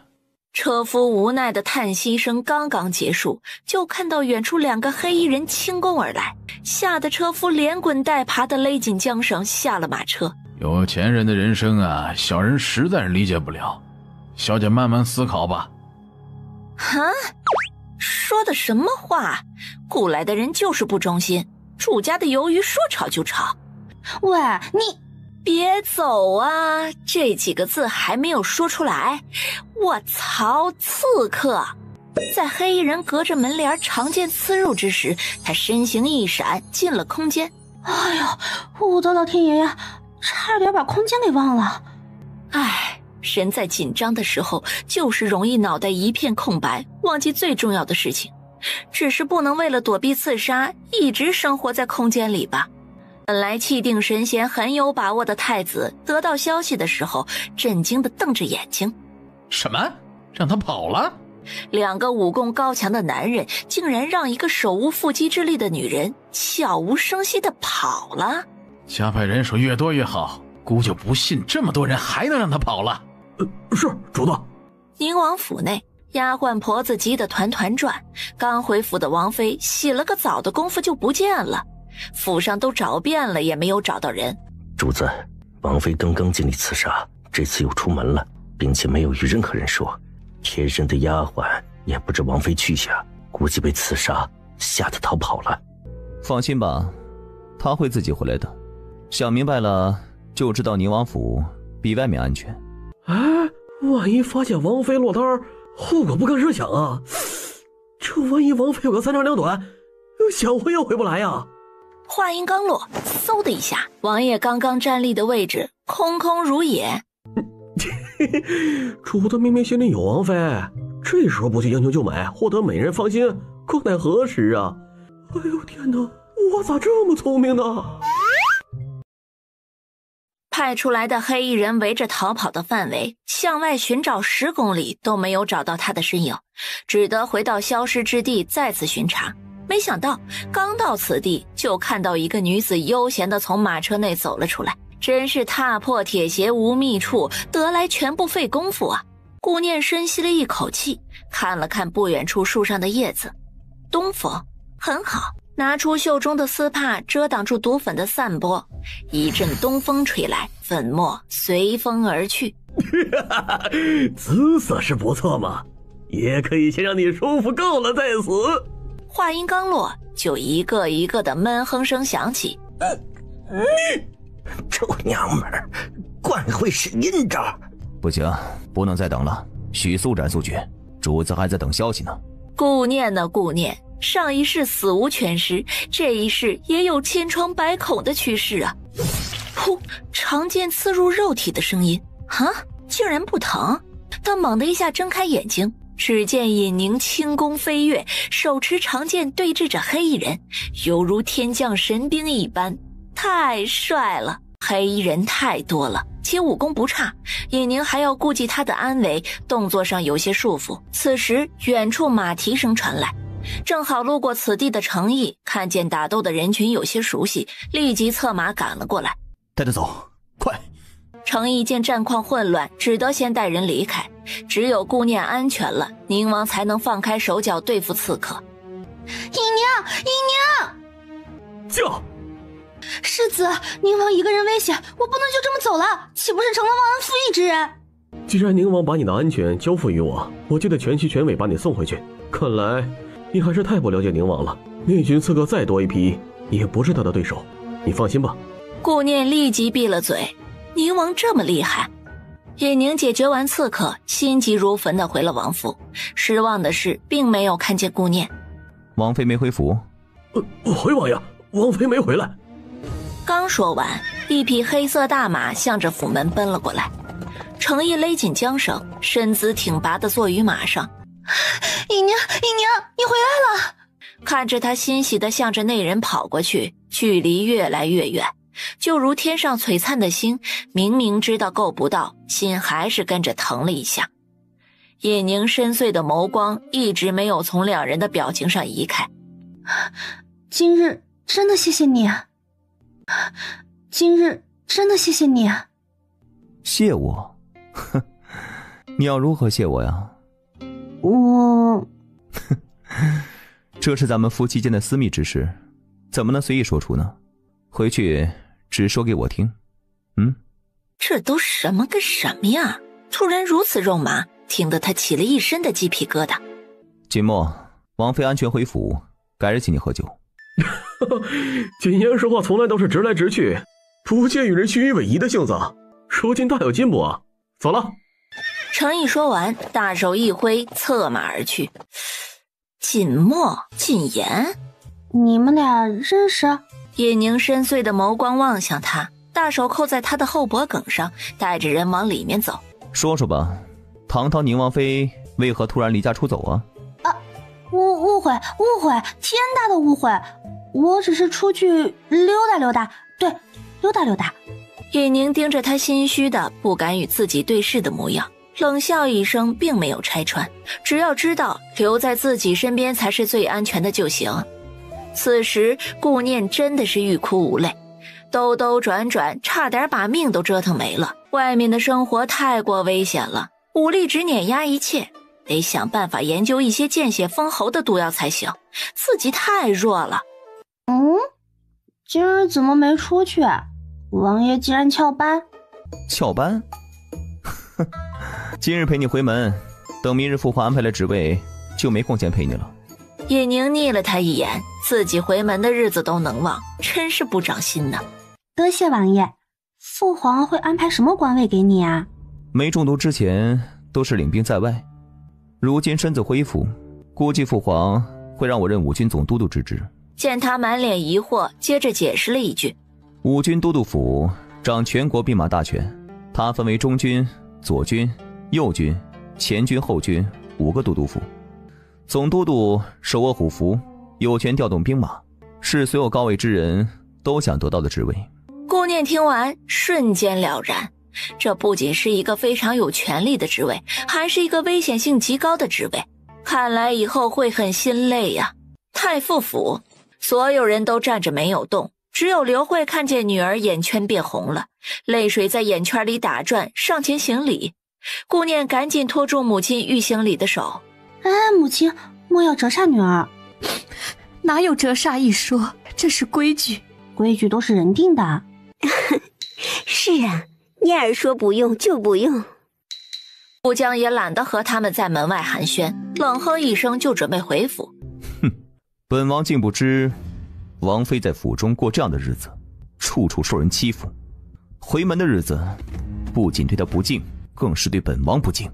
车夫无奈的叹息声刚刚结束，就看到远处2个黑衣人倾弓而来，吓得车夫连滚带爬的勒紧缰绳下了马车。有钱人的人生啊，小人实在是理解不了，小姐慢慢思考吧。哈？说的什么话？雇来的人就是不忠心，主家的鱿鱼说炒就炒。喂，你别走啊！这几个字还没有说出来，我操！刺客！在黑衣人隔着门帘长剑刺入之时，他身形一闪，进了空间。哎呦，我的老天爷呀，差点把空间给忘了。唉，人在紧张的时候，就是容易脑袋一片空白，忘记最重要的事情。只是不能为了躲避刺杀，一直生活在空间里吧。本来气定神闲很有把握的太子得到消息的时候，震惊地瞪着眼睛。什么？让他跑了？2个武功高强的男人竟然让一个手无缚鸡之力的女人悄无声息地跑了？加派人手越多越好，姑就不信这么多人还能让他跑了。是主子。宁王府内，丫鬟婆子急得团团转，刚回府的王妃洗了个澡的功夫就不见了。府上都找遍了，也没有找到人。主子，王妃刚刚经历刺杀，这次又出门了，并且没有与任何人说。贴身的丫鬟也不知王妃去向，估计被刺杀，吓得逃跑了。放心吧，她会自己回来的。想明白了，就知道宁王府比外面安全。哎，万一发现王妃落单，后果不堪设想啊！这万一王妃有个3长2短，想回也回不来呀。话音刚落，嗖的一下，王爷刚刚站立的位置空空如也。主子明明心里有王妃，这时候不去英雄救美，获得美人芳心，可奈何时啊！哎呦天哪，我咋这么聪明呢？派出来的黑衣人围着逃跑的范围向外寻找10公里，都没有找到他的身影，只得回到消失之地再次巡查。没想到刚到此地，就看到一个女子悠闲地从马车内走了出来，真是踏破铁鞋无觅处，得来全不费工夫啊。顾念深吸了一口气，看了看不远处树上的叶子，东风很好，拿出袖中的丝帕遮挡住毒粉的散播，一阵东风吹来，粉末随风而去。姿色是不错嘛，也可以先让你舒服够了再死。话音刚落，就一个一个的闷哼声响起。臭娘们儿，怪会使阴招。不行，不能再等了，需速战速决，主子还在等消息呢。顾念呢顾念，上一世死无全尸，这一世也有千疮百孔的趋势啊。噗，长剑刺入肉体的声音，竟然不疼。他猛地一下睁开眼睛，只见尹宁轻功飞跃，手持长剑对峙着黑衣人，犹如天降神兵一般，太帅了。黑衣人太多了，且武功不差，尹宁还要顾及他的安危，动作上有些束缚。此时远处马蹄声传来，正好路过此地的程毅看见打斗的人群有些熟悉，立即策马赶了过来。带他走，快！程毅见战况混乱，只得先带人离开，只有顾念安全了，宁王才能放开手脚对付刺客。叫！世子，宁王一个人危险，我不能就这么走了，岂不是成了忘恩负义之人？既然宁王把你的安全交付于我，我就得全心全尾把你送回去。看来你还是太不了解宁王了，内军刺客再多一批，也不是他的对手。你放心吧。顾念立即闭了嘴。宁王这么厉害？尹宁解决完刺客，心急如焚地回了王府。失望的是，并没有看见顾念。王妃没回府？回王爷，王妃没回来。刚说完，一匹黑色大马向着府门奔了过来。程毅勒紧缰绳，身姿挺拔地坐于马上。姨娘，你回来了！看着他欣喜地向着内人跑过去，距离越来越远，就如天上璀璨的星，明明知道够不到，心还是跟着疼了一下。尹宁深邃的眸光一直没有从两人的表情上移开。今日真的谢谢你，今日真的谢谢你。谢我？哼，你要如何谢我呀？我这是咱们夫妻间的私密之事，怎么能随意说出呢？回去只说给我听。这都什么跟什么呀？突然如此肉麻，听得他起了一身的鸡皮疙瘩。锦墨，王妃安全回府，改日请你喝酒。谨言说话从来都是直来直去，不见与人虚与委蛇的性子，如今大有进步啊！走了。程毅说完，大手一挥，策马而去。锦墨、谨言，你们俩认识？叶宁深邃的眸光望向他，大手扣在他的后脖梗上，带着人往里面走。说说吧，堂堂宁王妃为何突然离家出走啊？误会，天大的误会！我只是出去溜达溜达，对，溜达溜达。叶宁盯着他心虚的不敢与自己对视的模样，冷笑一声，并没有拆穿，只要知道留在自己身边才是最安全的就行。此时顾念真的是欲哭无泪，兜兜转转，差点把命都折腾没了。外面的生活太过危险了，武力只碾压一切，得想办法研究一些见血封喉的毒药才行，自己太弱了。今儿怎么没出去？王爷竟然翘班？翘班？今日陪你回门，等明日父皇安排了职位，就没空闲陪你了。叶宁睨了他一眼，自己回门的日子都能忘，真是不长心呢。多谢王爷。父皇会安排什么官位给你啊？没中毒之前都是领兵在外，如今身子恢复，估计父皇会让我任五军总督督之职。见他满脸疑惑，接着解释了一句：五军都督府掌全国兵马大权，它分为中军、左军、右军、前军、后军5个都督府。总都督手握虎符，有权调动兵马，是所有高位之人都想得到的职位。顾念听完瞬间了然，这不仅是一个非常有权力的职位，还是一个危险性极高的职位，看来以后会很心累呀。太傅府所有人都站着没有动，只有刘慧看见女儿眼圈变红了，泪水在眼圈里打转，上前行礼。顾念赶紧拖住母亲欲行礼的手。母亲，莫要折煞女儿。哪有折煞一说，这是规矩，规矩都是人定的。是啊，念儿说不用就不用。顾江也懒得和他们在门外寒暄，冷哼一声就准备回府。本王竟不知王妃在府中过这样的日子，处处受人欺负，回门的日子不仅对她不敬，更是对本王不敬。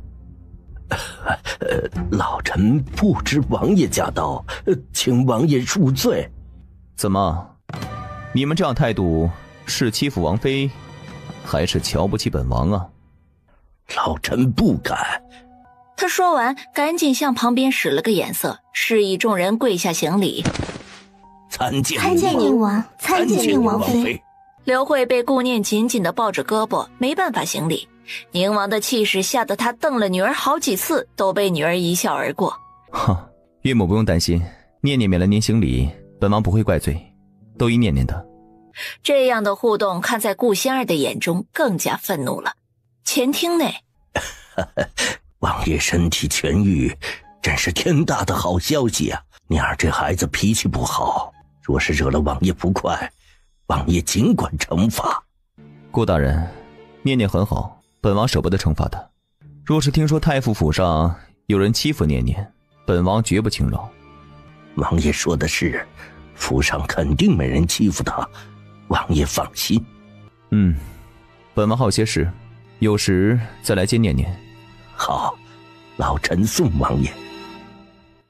老臣不知王爷驾到，请王爷恕罪。怎么，你们这样态度是欺负王妃，还是瞧不起本王啊？老臣不敢。他说完赶紧向旁边使了个眼色，示意众人跪下行礼。参见宁王，参见宁王妃。刘慧被顾念紧紧地抱着胳膊，没办法行礼。宁王的气势吓得他瞪了女儿好几次，都被女儿一笑而过。岳母不用担心，念念免了您行礼，本王不会怪罪，都依念念的。这样的互动看在顾仙儿的眼中更加愤怒了。前厅内王爷身体痊愈，真是天大的好消息啊！念儿这孩子脾气不好，若是惹了王爷不快，王爷尽管惩罚。顾大人，念念很好，本王舍不得惩罚他。若是听说太傅府上有人欺负念念，本王绝不轻饶。王爷说的是，府上肯定没人欺负他，王爷放心。本王好些事，有时再来接念念。好，老臣送王爷。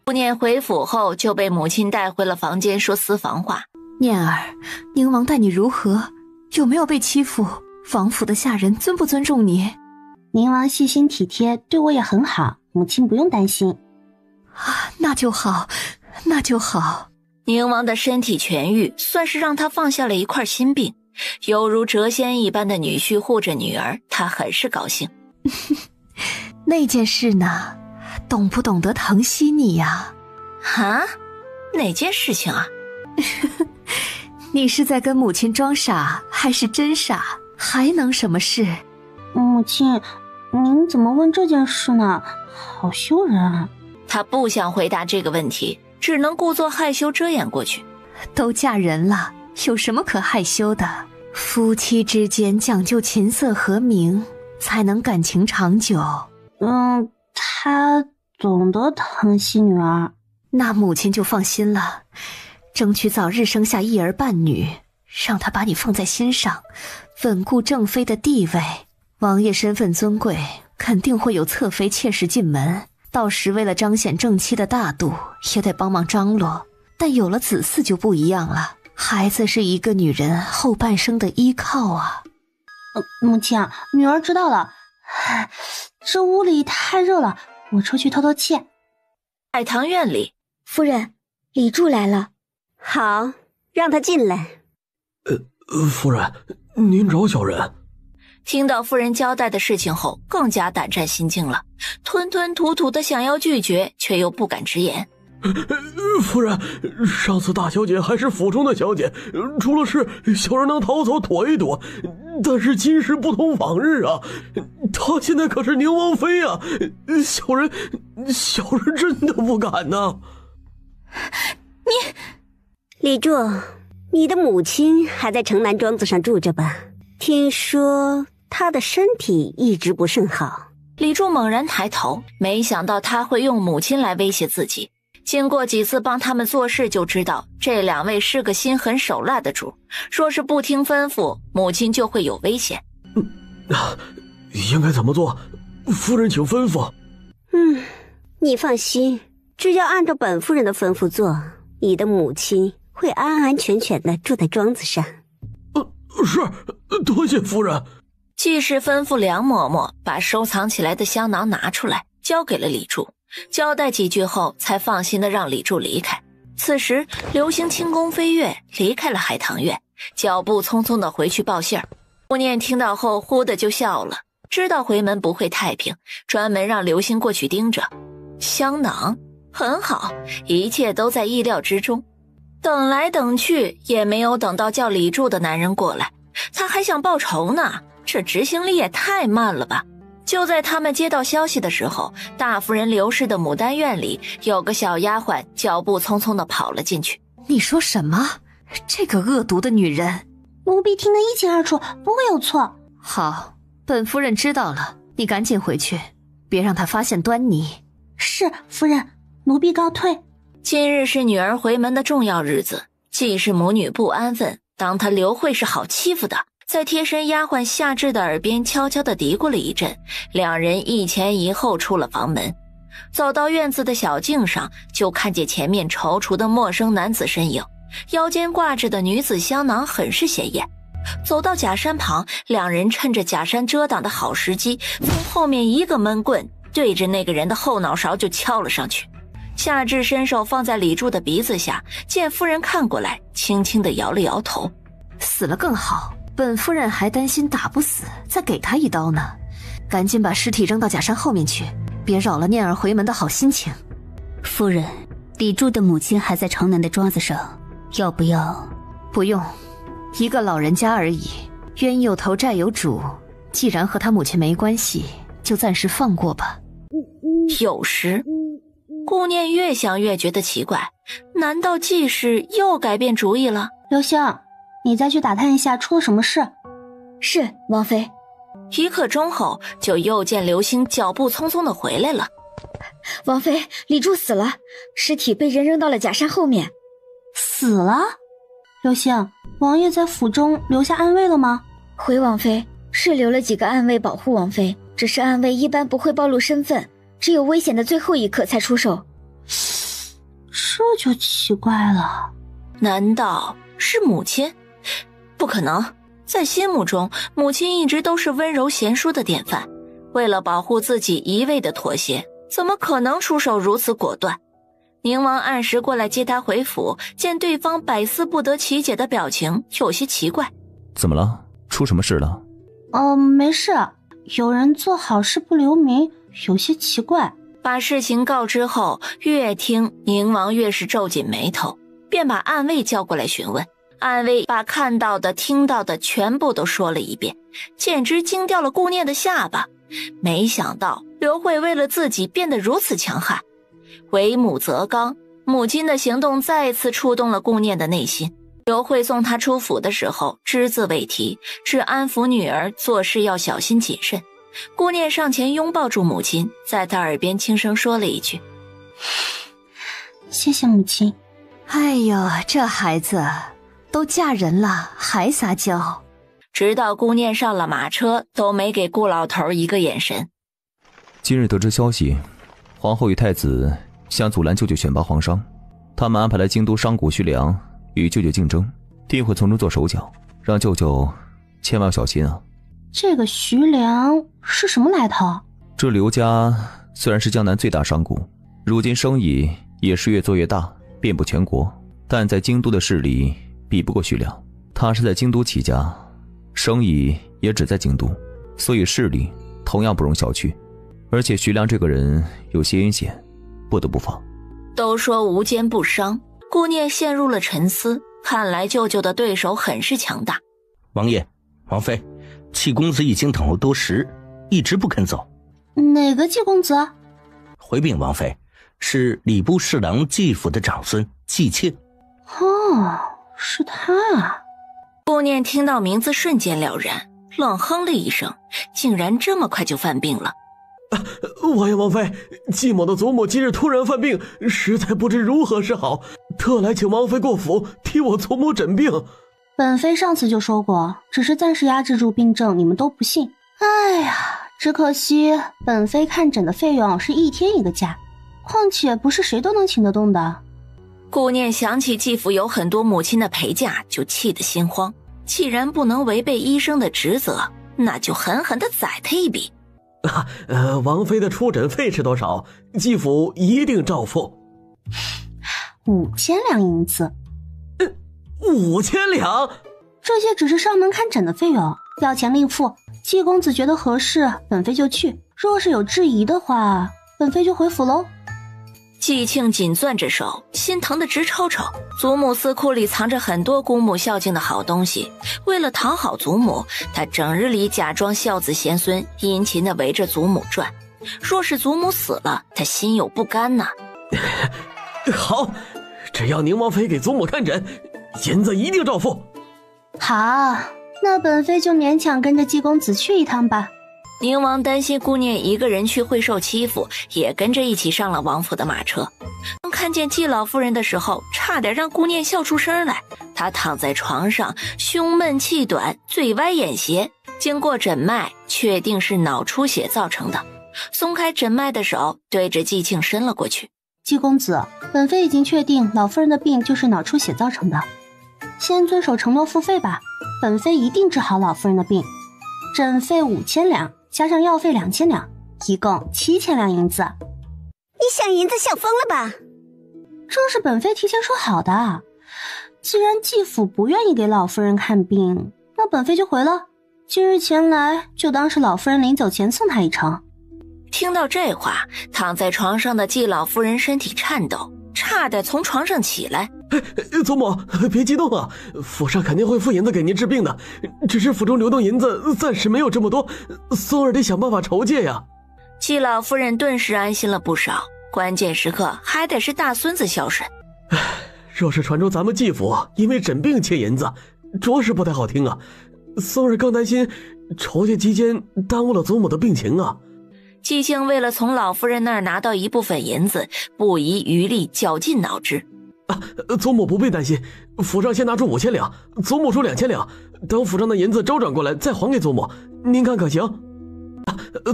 顾念回府后就被母亲带回了房间说私房话。念儿，宁王待你如何？有没有被欺负？王府的下人尊不尊重你？宁王细心体贴，对我也很好，母亲不用担心。那就好，那就好。宁王的身体痊愈，算是让他放下了一块心病，犹如谪仙一般的女婿护着女儿，他很是高兴。那件事呢？懂不懂得疼惜你呀？哪件事情啊？你是在跟母亲装傻，还是真傻？还能什么事？母亲，您怎么问这件事呢？好羞人啊！他不想回答这个问题，只能故作害羞遮掩过去。都嫁人了，有什么可害羞的？夫妻之间讲究琴瑟和鸣，才能感情长久。他懂得疼惜女儿，那母亲就放心了，争取早日生下一儿半女，让他把你放在心上，稳固正妃的地位。王爷身份尊贵，肯定会有侧妃妾室进门，到时为了彰显正妻的大度，也得帮忙张罗。但有了子嗣就不一样了，孩子是一个女人后半生的依靠啊。母亲啊，女儿知道了。这屋里太热了，我出去透透气。海棠院里，夫人，李柱来了。好，让他进来。夫人，您找小人。听到夫人交代的事情后，更加胆战心惊了，吞吞吐吐的想要拒绝，却又不敢直言。夫人，上次大小姐还是府中的小姐，出了事小人能逃走躲一躲，但是今时不同往日啊，她现在可是宁王妃啊，小人真的不敢呐。李柱，你的母亲还在城南庄子上住着吧？听说她的身体一直不甚好。李柱猛然抬头，没想到他会用母亲来威胁自己。经过几次帮他们做事，就知道这两位是个心狠手辣的主，若是不听吩咐，母亲就会有危险。应该怎么做？夫人请吩咐。你放心，只要按照本夫人的吩咐做，你的母亲会安安全全的住在庄子上。是，多谢夫人。既是吩咐梁嬷嬷把收藏起来的香囊拿出来，交给了李柱，交代几句后，才放心的让李柱离开。此时，流星轻功飞跃，离开了海棠院，脚步匆匆的回去报信儿。顾念听到后，忽的就笑了，知道回门不会太平，专门让流星过去盯着。香囊很好，一切都在意料之中。等来等去，也没有等到叫李柱的男人过来，他还想报仇呢，这执行力也太慢了吧。就在他们接到消息的时候，大夫人刘氏的牡丹院里有个小丫鬟脚步匆匆地跑了进去。你说什么？这个恶毒的女人！奴婢听得一清二楚，不会有错。好，本夫人知道了，你赶紧回去，别让她发现端倪。是，夫人，奴婢告退。今日是女儿回门的重要日子，既是母女不安分，当她刘慧是好欺负的。在贴身丫鬟夏至的耳边悄悄地嘀咕了一阵，两人一前一后出了房门，走到院子的小径上，就看见前面踌躇的陌生男子身影，腰间挂着的女子香囊很是显眼。走到假山旁，两人趁着假山遮挡的好时机，从后面一个闷棍对着那个人的后脑勺就敲了上去。夏至伸手放在李柱的鼻子下，见夫人看过来，轻轻地摇了摇头。死了更好，本夫人还担心打不死，再给他一刀呢。赶紧把尸体扔到假山后面去，别扰了念儿回门的好心情。夫人，李柱的母亲还在城南的庄子上，要不要？不用，一个老人家而已，冤有头债有主，既然和他母亲没关系，就暂时放过吧。有时顾念越想越觉得奇怪，难道季氏又改变主意了？刘星，你再去打探一下出了什么事。是，王妃。一刻钟后，就又见刘星脚步匆匆地回来了。王妃，李柱死了，尸体被人扔到了假山后面。死了？刘星，王爷在府中留下暗卫了吗？回王妃，是留了几个暗卫保护王妃，只是暗卫一般不会暴露身份，只有危险的最后一刻才出手。这就奇怪了。难道是母亲？不可能，在心目中，母亲一直都是温柔贤淑的典范，为了保护自己一味的妥协，怎么可能出手如此果断？宁王按时过来接他回府，见对方百思不得其解的表情，有些奇怪。怎么了？出什么事了？没事，有人做好事不留名，有些奇怪。把事情告知后，越听宁王越是皱紧眉头，便把暗卫叫过来询问。暗卫把看到的听到的全部都说了一遍，简直惊掉了顾念的下巴。没想到刘慧为了自己变得如此强悍，为母则刚，母亲的行动再次触动了顾念的内心。刘慧送她出府的时候只字未提，只安抚女儿做事要小心谨慎。顾念上前拥抱住母亲，在她耳边轻声说了一句：谢谢母亲。哎呦，这孩子都嫁人了还撒娇。直到顾念上了马车，都没给顾老头一个眼神。今日得知消息，皇后与太子想阻拦舅舅选拔皇商，他们安排了京都商贾徐良与舅舅竞争，定会从中做手脚，让舅舅千万要小心啊。这个徐良是什么来头？这刘家虽然是江南最大商贾，如今生意也是越做越大，遍布全国，但在京都的势力比不过徐良。他是在京都起家，生意也只在京都，所以势力同样不容小觑。而且徐良这个人有些阴险，不得不防。都说无奸不商，顾念陷入了沉思，看来舅舅的对手很是强大。王爷，王妃，季公子已经等候多时，一直不肯走。哪个季公子？回禀王妃，是礼部侍郎季府的长孙季庆。哦，是他啊。顾念听到名字瞬间了然，冷哼了一声，竟然这么快就犯病了。王爷王妃，季某的祖母今日突然犯病，实在不知如何是好，特来请王妃过府替我祖母诊病。本妃上次就说过，只是暂时压制住病症，你们都不信。哎呀，只可惜本妃看诊的费用是1天1个价，况且不是谁都能请得动的。顾念想起季府有很多母亲的陪嫁，就气得心慌。既然不能违背医生的职责，那就狠狠地宰他一笔。王妃的出诊费是多少？季府一定照付。5000两银子。5000两？这些只是上门看诊的费用，要钱另付。季公子觉得合适，本妃就去；若是有质疑的话，本妃就回府喽。季庆紧攥着手，心疼得直抽抽。祖母司库里藏着很多姑母孝敬的好东西，为了讨好祖母，他整日里假装孝子贤孙，殷勤地围着祖母转。若是祖母死了，他心有不甘呐。好，只要宁王妃给祖母看诊，银子一定照付。好，那本妃就勉强跟着季公子去一趟吧。宁王担心顾念一个人去会受欺负，也跟着一起上了王府的马车。当看见季老夫人的时候，差点让顾念笑出声来。她躺在床上，胸闷气短，嘴歪眼斜，经过诊脉，确定是脑出血造成的。松开诊脉的手，对着季庆伸了过去。季公子，本妃已经确定老夫人的病就是脑出血造成的，先遵守承诺付费吧，本妃一定治好老夫人的病。诊费5000两，加上药费2000两，一共7000两银子。你想银子想疯了吧？这是本妃提前说好的。既然季府不愿意给老夫人看病，那本妃就回了。今日前来，就当是老夫人临走前送她一程。听到这话，躺在床上的季老夫人身体颤抖，差点从床上起来。祖母，别激动啊，府上肯定会付银子给您治病的，只是府中流动银子暂时没有这么多，松儿得想办法筹借呀。季老夫人顿时安心了不少，关键时刻还得是大孙子孝顺。若是传出咱们季府因为诊病欠银子，着实不太好听啊。宋儿更担心仇家期间耽误了祖母的病情啊。季青为了从老夫人那儿拿到一部分银子，不遗余力绞尽脑汁。祖母不必担心，府上先拿出5000两，祖母出2000两，等府上的银子周转过来再还给祖母，您看可行？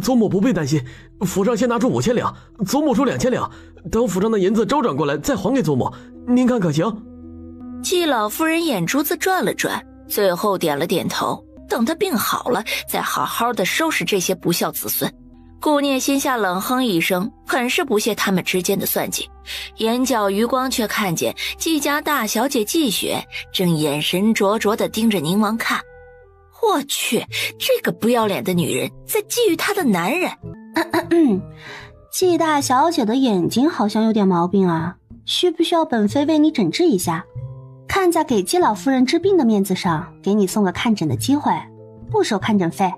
祖母不必担心，府上先拿出5000两，祖母出2000两，等府上的银子周转过来再还给祖母，您看可行？季老夫人眼珠子转了转，最后点了点头，等她病好了，再好好的收拾这些不孝子孙。顾念心下冷哼一声，很是不屑他们之间的算计，眼角余光却看见季家大小姐季雪正眼神灼灼地盯着宁王看。我去，这个不要脸的女人在觊觎她的男人。季大小姐的眼睛好像有点毛病啊，需不需要本妃为你诊治一下？看在给季老夫人治病的面子上，给你送个看诊的机会，不收看诊费。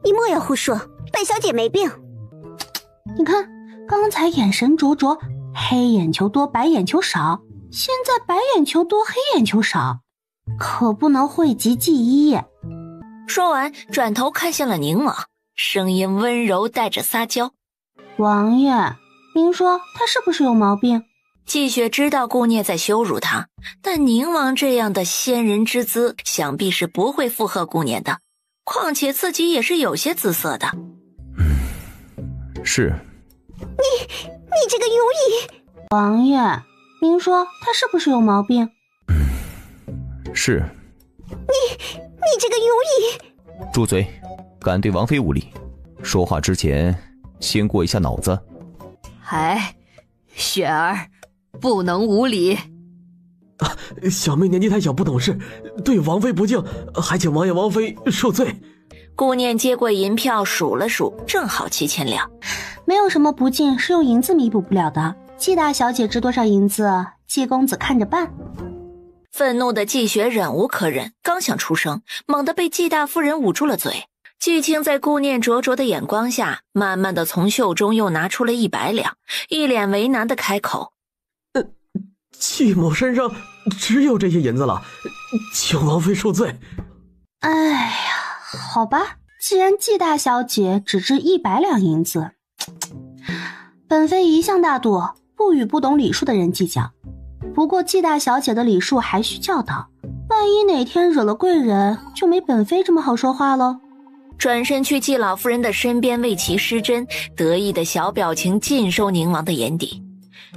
你莫要胡说，本小姐没病。你看，刚才眼神灼灼，黑眼球多白眼球少，现在白眼球多黑眼球少，可不能讳疾忌医。说完转头看向了宁王，声音温柔带着撒娇。王爷，您说他是不是有毛病？季雪知道顾念在羞辱她，但宁王这样的仙人之姿想必是不会附和顾念的，况且自己也是有些姿色的。是。你这个庸医！王爷，您说他是不是有毛病？是。你这个庸医！住嘴！敢对王妃无礼，说话之前先过一下脑子。雪儿，不能无礼。小妹年纪太小不懂事，对王妃不敬，还请王爷王妃恕罪。顾念接过银票数了数，正好7000两。没有什么不敬是用银子弥补不了的，季大小姐值多少银子，季公子看着办。愤怒的季雪忍无可忍，刚想出声，猛地被季大夫人捂住了嘴。季青在顾念灼灼的眼光下，慢慢的从袖中又拿出了100两，一脸为难的开口：季某身上只有这些银子了，请王妃恕罪。哎呀，好吧，既然季大小姐只值100两银子，本妃一向大度，不与不懂礼数的人计较。不过季大小姐的礼数还需教导，万一哪天惹了贵人，就没本妃这么好说话喽。转身去季老夫人的身边为其施针，得意的小表情尽收宁王的眼底。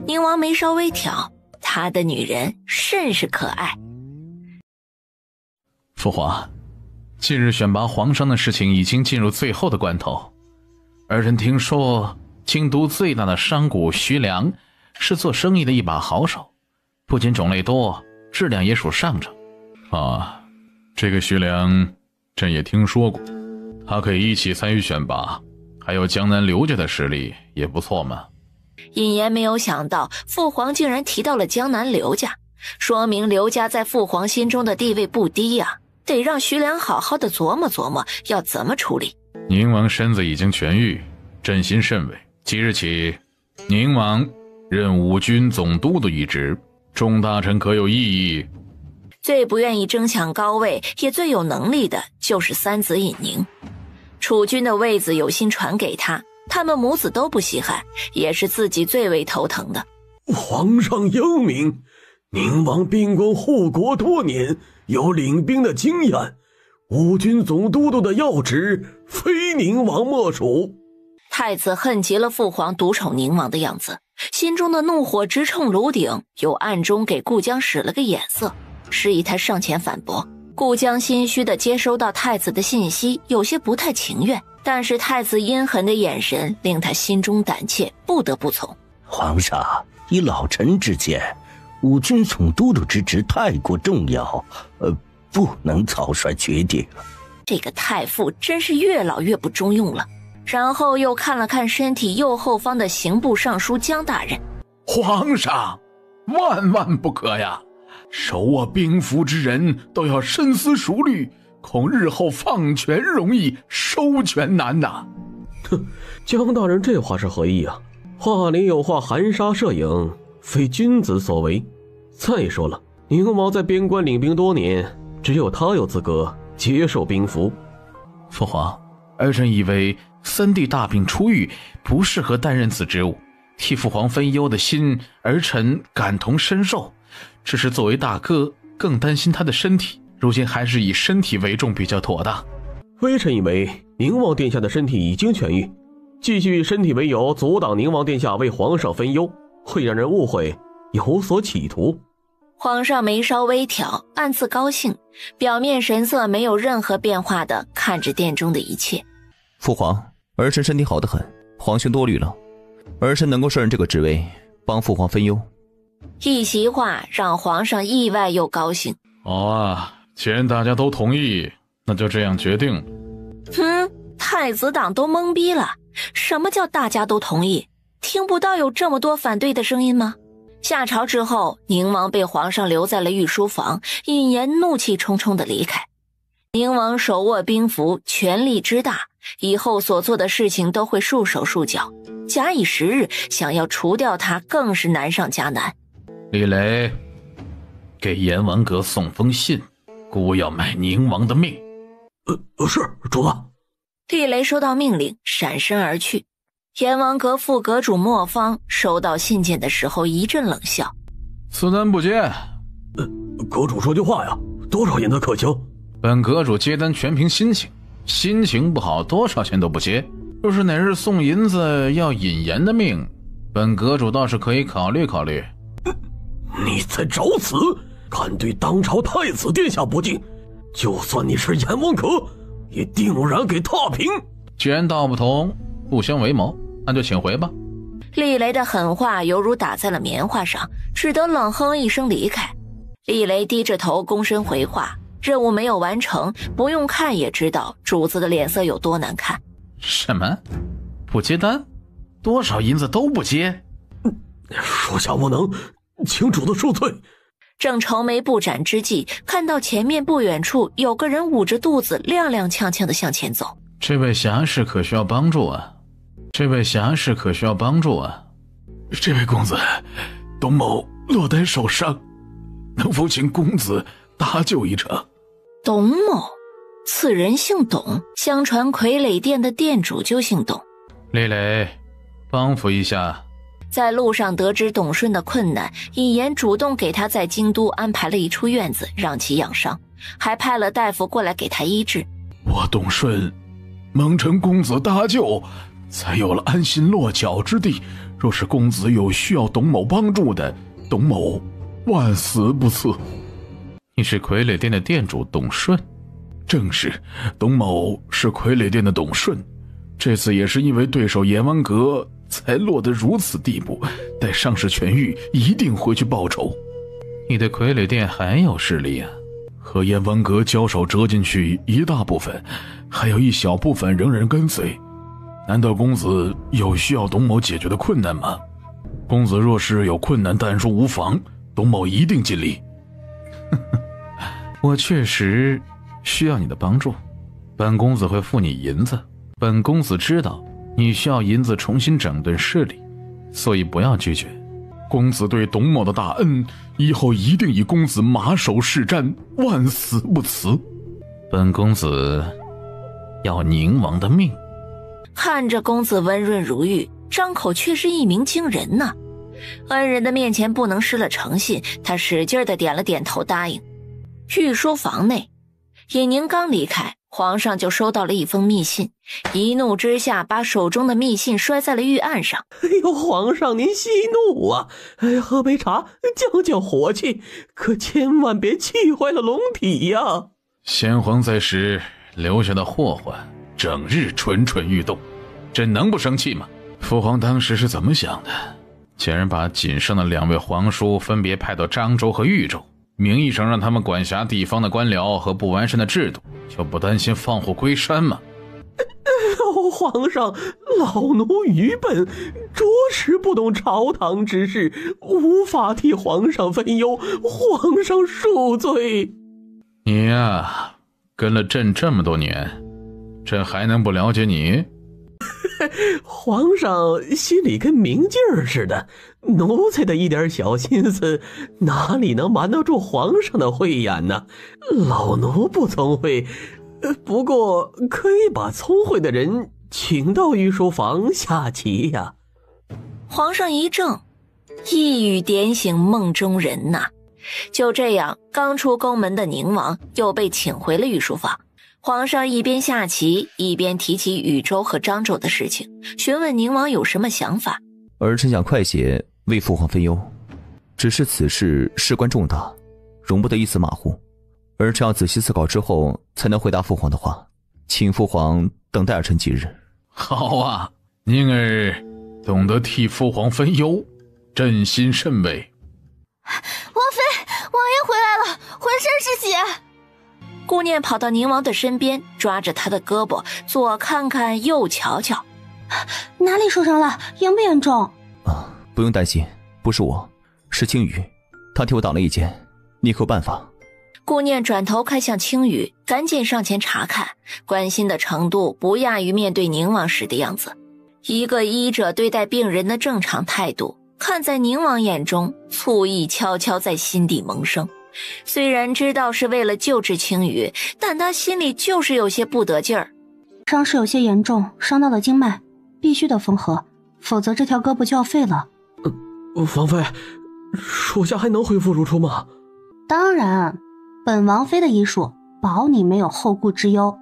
宁王眉梢微挑，他的女人甚是可爱。父皇，近日选拔皇上的事情已经进入最后的关头，儿臣听说京都最大的商贾徐良是做生意的一把好手，不仅种类多，质量也属上乘。这个徐良朕也听说过，他可以一起参与选拔，还有江南刘家的实力也不错嘛。尹岩没有想到父皇竟然提到了江南刘家，说明刘家在父皇心中的地位不低啊，得让徐良好好的琢磨琢磨要怎么处理。宁王身子已经痊愈，朕心甚慰。即日起，宁王任武军总督的一职，众大臣可有异议？最不愿意争抢高位也最有能力的就是三子尹宁，储君的位子有心传给他，他们母子都不稀罕，也是自己最为头疼的。皇上英明，宁王兵官护国多年，有领兵的经验，武军总督督的要职非宁王莫属。太子恨极了父皇独宠宁王的样子，心中的怒火直冲炉顶，又暗中给顾江使了个眼色，示意他上前反驳。顾江心虚地接收到太子的信息，有些不太情愿，但是太子阴狠的眼神令他心中胆怯，不得不从。皇上，以老臣之见，武军总督督之职太过重要，不能草率决定。这个太傅真是越老越不中用了。然后又看了看身体右后方的刑部尚书江大人。皇上，万万不可呀！手握兵符之人都要深思熟虑，恐日后放权容易，收权难呐。哼，江大人这话是何意啊？话里有话，含沙射影，非君子所为。再说了，宁王在边关领兵多年，只有他有资格接受兵符。父皇，儿臣以为三弟大病初愈，不适合担任此职务，替父皇分忧的心，儿臣感同身受。只是作为大哥，更担心他的身体，如今还是以身体为重比较妥当。微臣以为宁王殿下的身体已经痊愈，继续以身体为由阻挡宁王殿下为皇上分忧，会让人误会有所企图。皇上眉梢微挑，暗自高兴，表面神色没有任何变化的看着殿中的一切。父皇，儿臣身体好得很，皇兄多虑了，儿臣能够胜任这个职位，帮父皇分忧。一席话让皇上意外又高兴。好啊，既然大家都同意，那就这样决定。太子党都懵逼了，什么叫大家都同意？听不到有这么多反对的声音吗？下朝之后，宁王被皇上留在了御书房，尹岩怒气冲冲地离开。宁王手握兵符，权力之大，以后所做的事情都会束手束脚，假以时日，想要除掉他更是难上加难。李雷，给阎王阁送封信，姑要卖宁王的命。是主子。厉雷收到命令，闪身而去。阎王阁副阁主莫方收到信件的时候一阵冷笑：“此单不接。”阁主说句话呀，多少银子可行？本阁主接单全凭心情，心情不好多少钱都不接。若是哪日送银子要尹岩的命，本阁主倒是可以考虑考虑。你在找死，敢对当朝太子殿下不敬，就算你是阎王阁，也定然给踏平。既然道不同，不相为谋，那就请回吧。厉雷的狠话犹如打在了棉花上，只得冷哼一声离开。厉雷低着头躬身回话，任务没有完成，不用看也知道主子的脸色有多难看。什么？不接单？多少银子都不接？属下无能，请主子恕罪。正愁眉不展之际，看到前面不远处有个人捂着肚子踉踉跄跄地向前走。这位侠士可需要帮助啊！这位公子，董某落单受伤，能否请公子搭救一场？董某，此人姓董，相传傀儡店的店主就姓董。李雷，帮扶一下。在路上得知董顺的困难，尹岩主动给他在京都安排了一处院子，让其养伤，还派了大夫过来给他医治。我董顺蒙尘公子搭救，才有了安心落脚之地。若是公子有需要董某帮助的，董某万死不辞。你是傀儡店的店主董顺？正是，董某是傀儡店的董顺，这次也是因为对手阎王阁才落得如此地步，待伤势痊愈，一定回去报仇。你的傀儡店还有势力啊？和阎王阁交手折进去一大部分，还有一小部分仍然跟随。难道公子有需要董某解决的困难吗？公子若是有困难，但说无妨，董某一定尽力。我确实需要你的帮助，本公子会付你银子。本公子知道你需要银子重新整顿势力，所以不要拒绝。公子对董某的大恩，以后一定以公子马首是瞻，万死不辞。本公子要宁王的命。看着公子温润如玉，张口却是一鸣惊人呐。恩人的面前不能失了诚信，他使劲地点了点头答应。御书房内，尹宁刚离开，皇上就收到了一封密信，一怒之下把手中的密信摔在了御案上。哎呦，皇上您息怒啊！喝杯茶降降火气，可千万别气坏了龙体呀！先皇在时留下的祸患，整日蠢蠢欲动，朕能不生气吗？父皇当时是怎么想的？竟然把仅剩的2位皇叔分别派到漳州和豫州，名义上让他们管辖地方的官僚和不完善的制度，就不担心放虎归山吗？皇上，老奴愚笨，着实不懂朝堂之事，无法替皇上分忧，皇上恕罪。你呀，跟了朕这么多年，朕还能不了解你？皇上心里跟明镜似的，奴才的一点小心思哪里能瞒得住皇上的慧眼呢？老奴不聪慧，不过可以把聪慧的人请到御书房下棋呀。皇上一怔，一语点醒梦中人呐。就这样，刚出宫门的宁王又被请回了御书房。皇上一边下棋，一边提起禹州和漳州的事情，询问宁王有什么想法。儿臣想快些为父皇分忧，只是此事事关重大，容不得一丝马虎。儿臣要仔细思考之后才能回答父皇的话，请父皇等待儿臣几日。好啊，宁儿懂得替父皇分忧，朕心甚慰。王妃，王爷回来了，浑身是血。顾念跑到宁王的身边，抓着他的胳膊，左看看右瞧瞧。哪里受伤了？严不严重？不用担心，不是我，是青羽，他替我挡了一剑，你可有办法？顾念转头看向青羽，赶紧上前查看，关心的程度不亚于面对宁王时的样子。一个医者对待病人的正常态度，看在宁王眼中，醋意悄悄在心底萌生。虽然知道是为了救治青羽，但他心里就是有些不得劲儿。伤势有些严重，伤到了经脉，必须得缝合，否则这条胳膊就要废了。王妃，属下还能恢复如初吗？当然，本王妃的医术保你没有后顾之忧。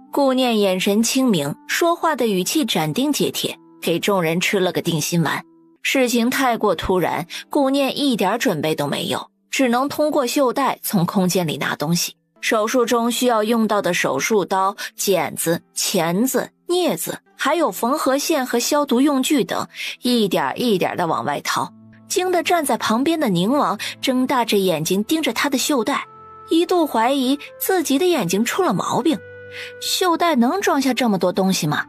顾念眼神清明，说话的语气斩钉截铁，给众人吃了个定心丸。事情太过突然，顾念一点准备都没有，只能通过袖带从空间里拿东西。手术中需要用到的手术刀、剪子、钳子、镊子，还有缝合线和消毒用具等，一点一点地往外掏。惊得站在旁边的宁王睁大着眼睛盯着他的袖带，一度怀疑自己的眼睛出了毛病。袖带能装下这么多东西吗？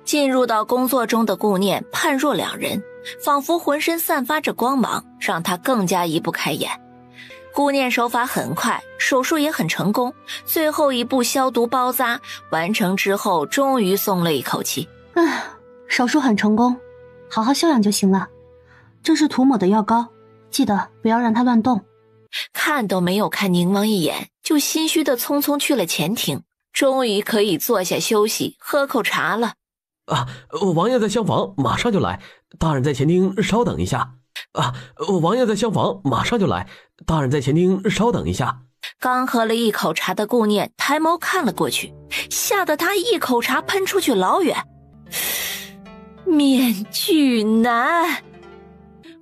进入到工作中的顾念判若两人，仿佛浑身散发着光芒，让他更加移不开眼。顾念手法很快，手术也很成功，最后一步消毒包扎完成之后，终于松了一口气。手术很成功，好好休养就行了。这是涂抹的药膏，记得不要让它乱动。看都没有看宁王一眼，就心虚的匆匆去了前厅，终于可以坐下休息喝口茶了。王爷在厢房，马上就来。大人在前厅稍等一下。王爷在厢房，马上就来。大人在前厅稍等一下。刚喝了一口茶的顾念抬眸看了过去，吓得他一口茶喷出去老远。面具男。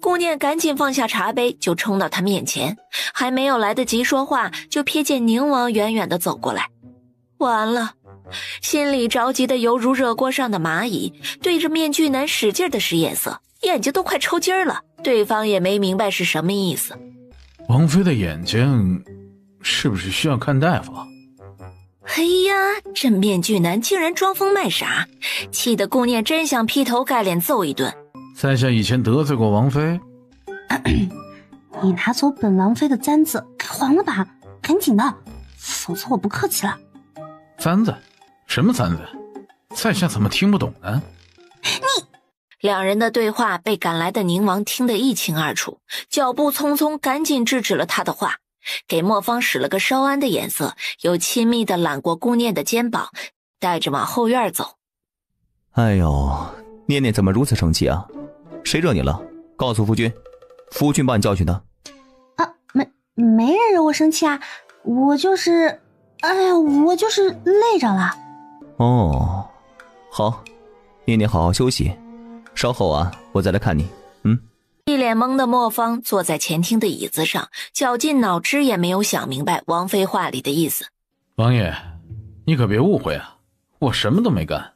顾念赶紧放下茶杯，就冲到他面前，还没有来得及说话，就瞥见宁王远远地走过来。完了，心里着急的犹如热锅上的蚂蚁，对着面具男使劲的使眼色，眼睛都快抽筋了。对方也没明白是什么意思。王妃的眼睛是不是需要看大夫？哎呀，这面具男竟然装疯卖傻，气得顾念真想劈头盖脸揍一顿。在下以前得罪过王妃？你拿走本王妃的簪子给还了吧，赶紧的，否则我不客气了。簪子？什么簪子？在下怎么听不懂呢？两人的对话被赶来的宁王听得一清二楚，脚步匆匆，赶紧制止了他的话，给莫方使了个稍安的眼色，又亲密地揽过顾念的肩膀，带着往后院走。哎呦，念念怎么如此生气啊？谁惹你了？告诉夫君，夫君把你教训的。没人惹我生气啊，我就是，我就是累着了。哦，好，念念好好休息，稍后啊，我再来看你。一脸懵的莫方坐在前厅的椅子上，绞尽脑汁也没有想明白王妃话里的意思。王爷，你可别误会啊，我什么都没干。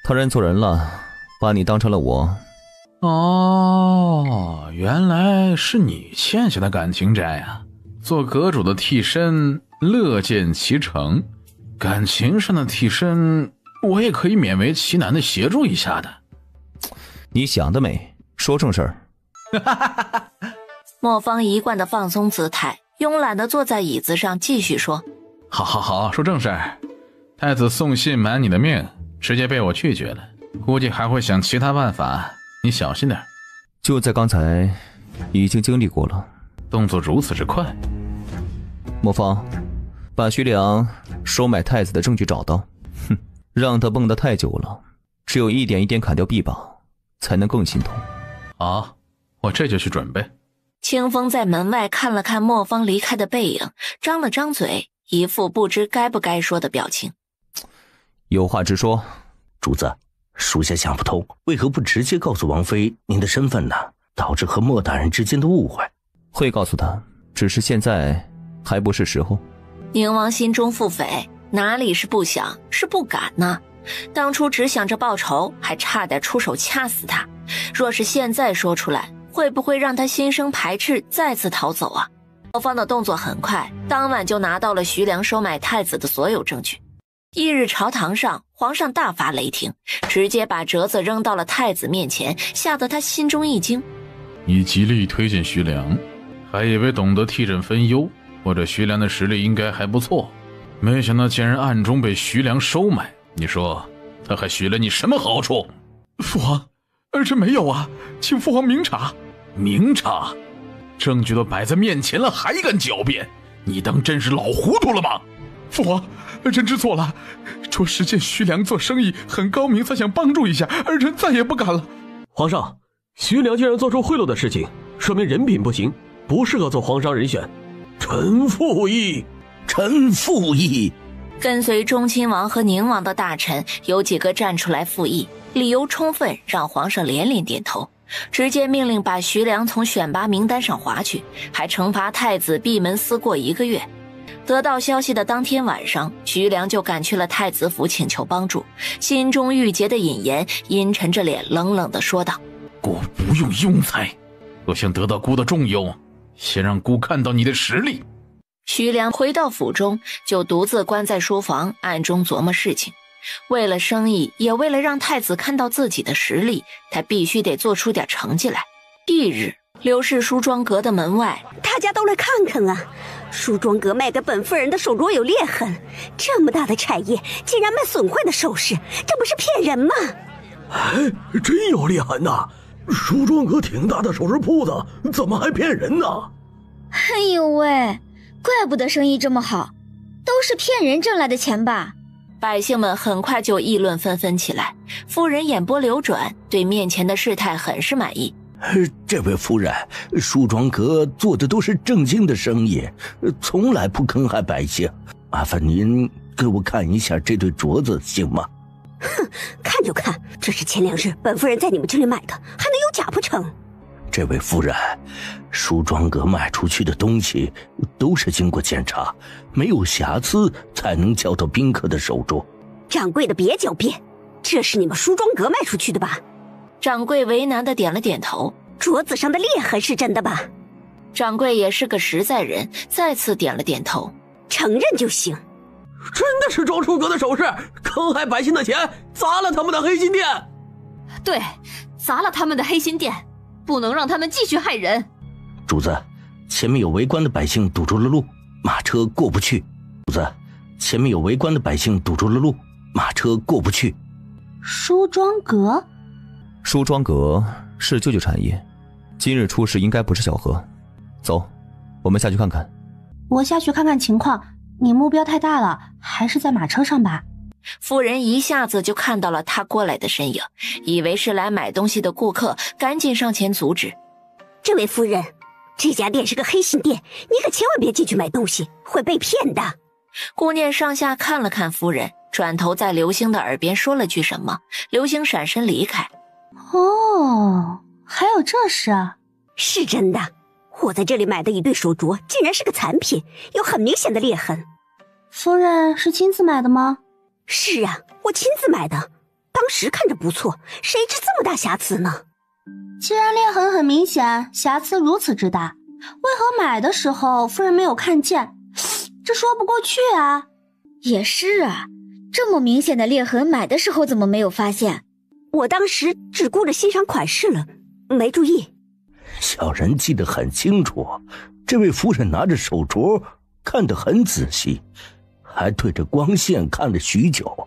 他认错人了，把你当成了我。哦，原来是你欠下的感情债啊！做阁主的替身，乐见其成。感情上的替身，我也可以勉为其难的协助一下的。你想得美，说正事儿。莫方一贯的放松姿态，慵懒的坐在椅子上继续说：好，说正事儿。太子送信瞒你的命，直接被我拒绝了。估计还会想其他办法，你小心点。就在刚才已经经历过了。动作如此之快。莫方，把徐良收买太子的证据找到。哼，让他绷得太久了，只有一点一点砍掉臂膀，才能更心痛。好，我这就去准备。清风在门外看了看莫方离开的背影，张了张嘴，一副不知该不该说的表情。有话直说。主子，属下想不通，为何不直接告诉王妃您的身份呢？导致和莫大人之间的误会。会告诉他，只是现在还不是时候。宁王心中腹诽，哪里是不想，是不敢呢？当初只想着报仇，还差点出手掐死他。若是现在说出来，会不会让他心生排斥，再次逃走啊？莫方的动作很快，当晚就拿到了徐良收买太子的所有证据。翌日朝堂上，皇上大发雷霆，直接把折子扔到了太子面前，吓得他心中一惊。你极力推荐徐良，还以为懂得替人分忧，或者徐良的实力应该还不错，没想到竟然暗中被徐良收买。你说他还许了你什么好处？父皇，儿臣没有啊，请父皇明察。明察？证据都摆在面前了，还敢狡辩？你当真是老糊涂了吗？父皇，儿臣知错了，着实见徐良做生意很高明，才想帮助一下，儿臣再也不敢了。皇上，徐良竟然做出贿赂的事情，说明人品不行，不适合做皇上人选。臣附议，臣附议。跟随忠亲王和宁王的大臣有几个站出来附议，理由充分，让皇上连连点头，直接命令把徐良从选拔名单上划去，还惩罚太子闭门思过1个月。得到消息的当天晚上，徐良就赶去了太子府请求帮助，心中郁结的尹岩阴沉着脸冷冷地说道：姑不用庸才，若想得到姑的重用，先让姑看到你的实力。徐良回到府中，就独自关在书房，暗中琢磨事情。为了生意，也为了让太子看到自己的实力，他必须得做出点成绩来。翌日，刘氏梳妆阁的门外，大家都来看看啊！梳妆阁卖给本夫人的手镯有裂痕，这么大的产业，竟然卖损坏的首饰，这不是骗人吗？哎，真有裂痕呐！梳妆阁挺大的首饰铺子，怎么还骗人呢？哎呦喂，怪不得生意这么好，都是骗人挣来的钱吧？百姓们很快就议论纷纷起来。夫人眼波流转，对面前的事态很是满意。这位夫人，梳妆阁做的都是正经的生意，从来不坑害百姓。麻烦您给我看一下这对镯子行吗？哼，看就看，这是前2日本夫人在你们这里买的，还能有假不成？这位夫人，梳妆阁卖出去的东西都是经过检查，没有瑕疵才能交到宾客的手中。掌柜的别狡辩，这是你们梳妆阁卖出去的吧？掌柜为难的点了点头。镯子上的裂痕是真的吧？掌柜也是个实在人，再次点了点头。承认就行。真的是庄书阁的首饰，坑害百姓的钱，砸了他们的黑心店。对，砸了他们的黑心店，不能让他们继续害人。主子，前面有围观的百姓堵住了路，马车过不去。主子，前面有围观的百姓堵住了路，马车过不去。梳妆阁？梳妆阁是舅舅产业，今日出事应该不是巧合。走，我们下去看看。我下去看看情况，你目标太大了，还是在马车上吧。夫人一下子就看到了他过来的身影，以为是来买东西的顾客，赶紧上前阻止。这位夫人，这家店是个黑心店，你可千万别进去买东西，会被骗的。顾念上下看了看夫人，转头在刘星的耳边说了句什么，刘星闪身离开。哦，还有这事啊？是真的，我在这里买的一对手镯竟然是个残品，有很明显的裂痕。夫人是亲自买的吗？是啊，我亲自买的，当时看着不错，谁知这么大瑕疵呢？既然裂痕很明显，瑕疵如此之大，为何买的时候夫人没有看见？这说不过去啊。也是啊，这么明显的裂痕，买的时候怎么没有发现？我当时只顾着欣赏款式了，没注意。小人记得很清楚，这位夫人拿着手镯看得很仔细，还对着光线看了许久。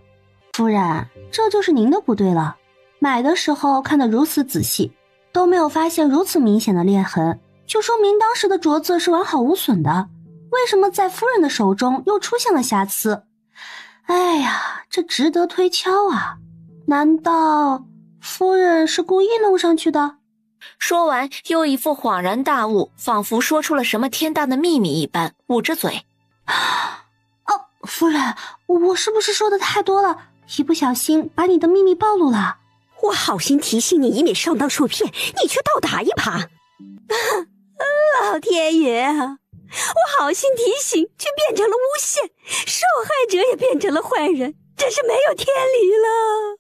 夫人，这就是您的不对了。买的时候看得如此仔细，都没有发现如此明显的裂痕，就说明当时的镯子是完好无损的。为什么在夫人的手中又出现了瑕疵？哎呀，这值得推敲啊！难道夫人是故意弄上去的？说完，又一副恍然大悟，仿佛说出了什么天大的秘密一般，捂着嘴。哦，夫人，我是不是说的太多了？一不小心把你的秘密暴露了。我好心提醒你，以免上当受骗，你却倒打一耙。老天爷啊！我好心提醒，却变成了诬陷，受害者也变成了坏人，真是没有天理了。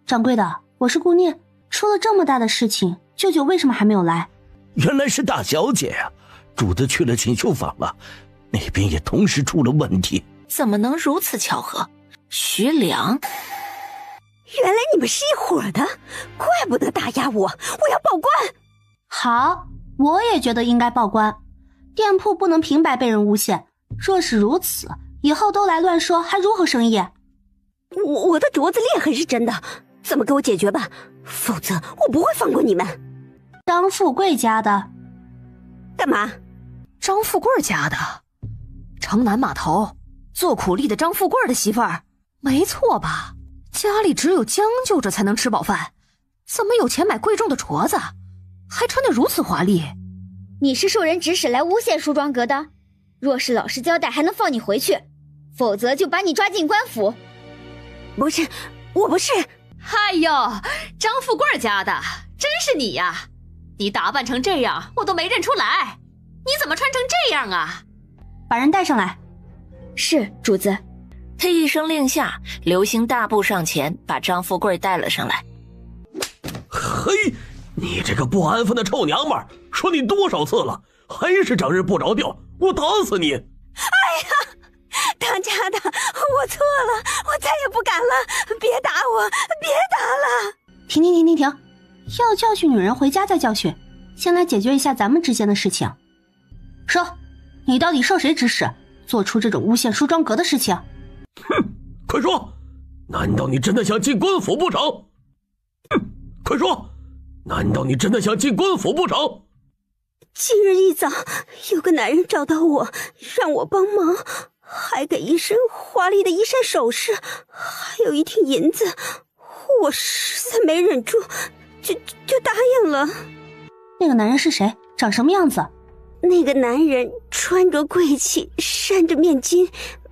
掌柜的，我是顾念，出了这么大的事情，舅舅为什么还没有来？原来是大小姐啊！主子去了锦绣坊了，那边也同时出了问题。怎么能如此巧合？徐良，原来你们是一伙的，怪不得打压我，我要报官。好，我也觉得应该报官。店铺不能平白被人诬陷，若是如此，以后都来乱说，还如何生意？我的镯子裂痕是真的，怎么给我解决吧？否则我不会放过你们。张富贵家的？干嘛？张富贵家的？城南码头做苦力的张富贵的媳妇儿？没错吧？家里只有将就着才能吃饱饭，怎么有钱买贵重的镯子，还穿得如此华丽？你是受人指使来诬陷梳妆阁的，若是老实交代还能放你回去，否则就把你抓进官府。不是，我不是。哎呦，张富贵家的，真是你呀！你打扮成这样，我都没认出来，你怎么穿成这样啊？把人带上来。是，主子。他一声令下，流星大步上前，把张富贵带了上来。嘿，你这个不安分的臭娘们儿，说你多少次了，还是整日不着调，我打死你！哎呀，当家的，我错了，我再也不敢了，别打我，别打了！停，要教训女人回家再教训，先来解决一下咱们之间的事情。说，你到底受谁指使，做出这种诬陷梳妆阁的事情？哼，快说，难道你真的想进官府不成？哼，快说，难道你真的想进官府不成？今日一早，有个男人找到我，让我帮忙，还给一身华丽的衣衫首饰，还有一锭银子。我实在没忍住，就答应了。那个男人是谁？长什么样子？那个男人穿着贵气，扇着面巾，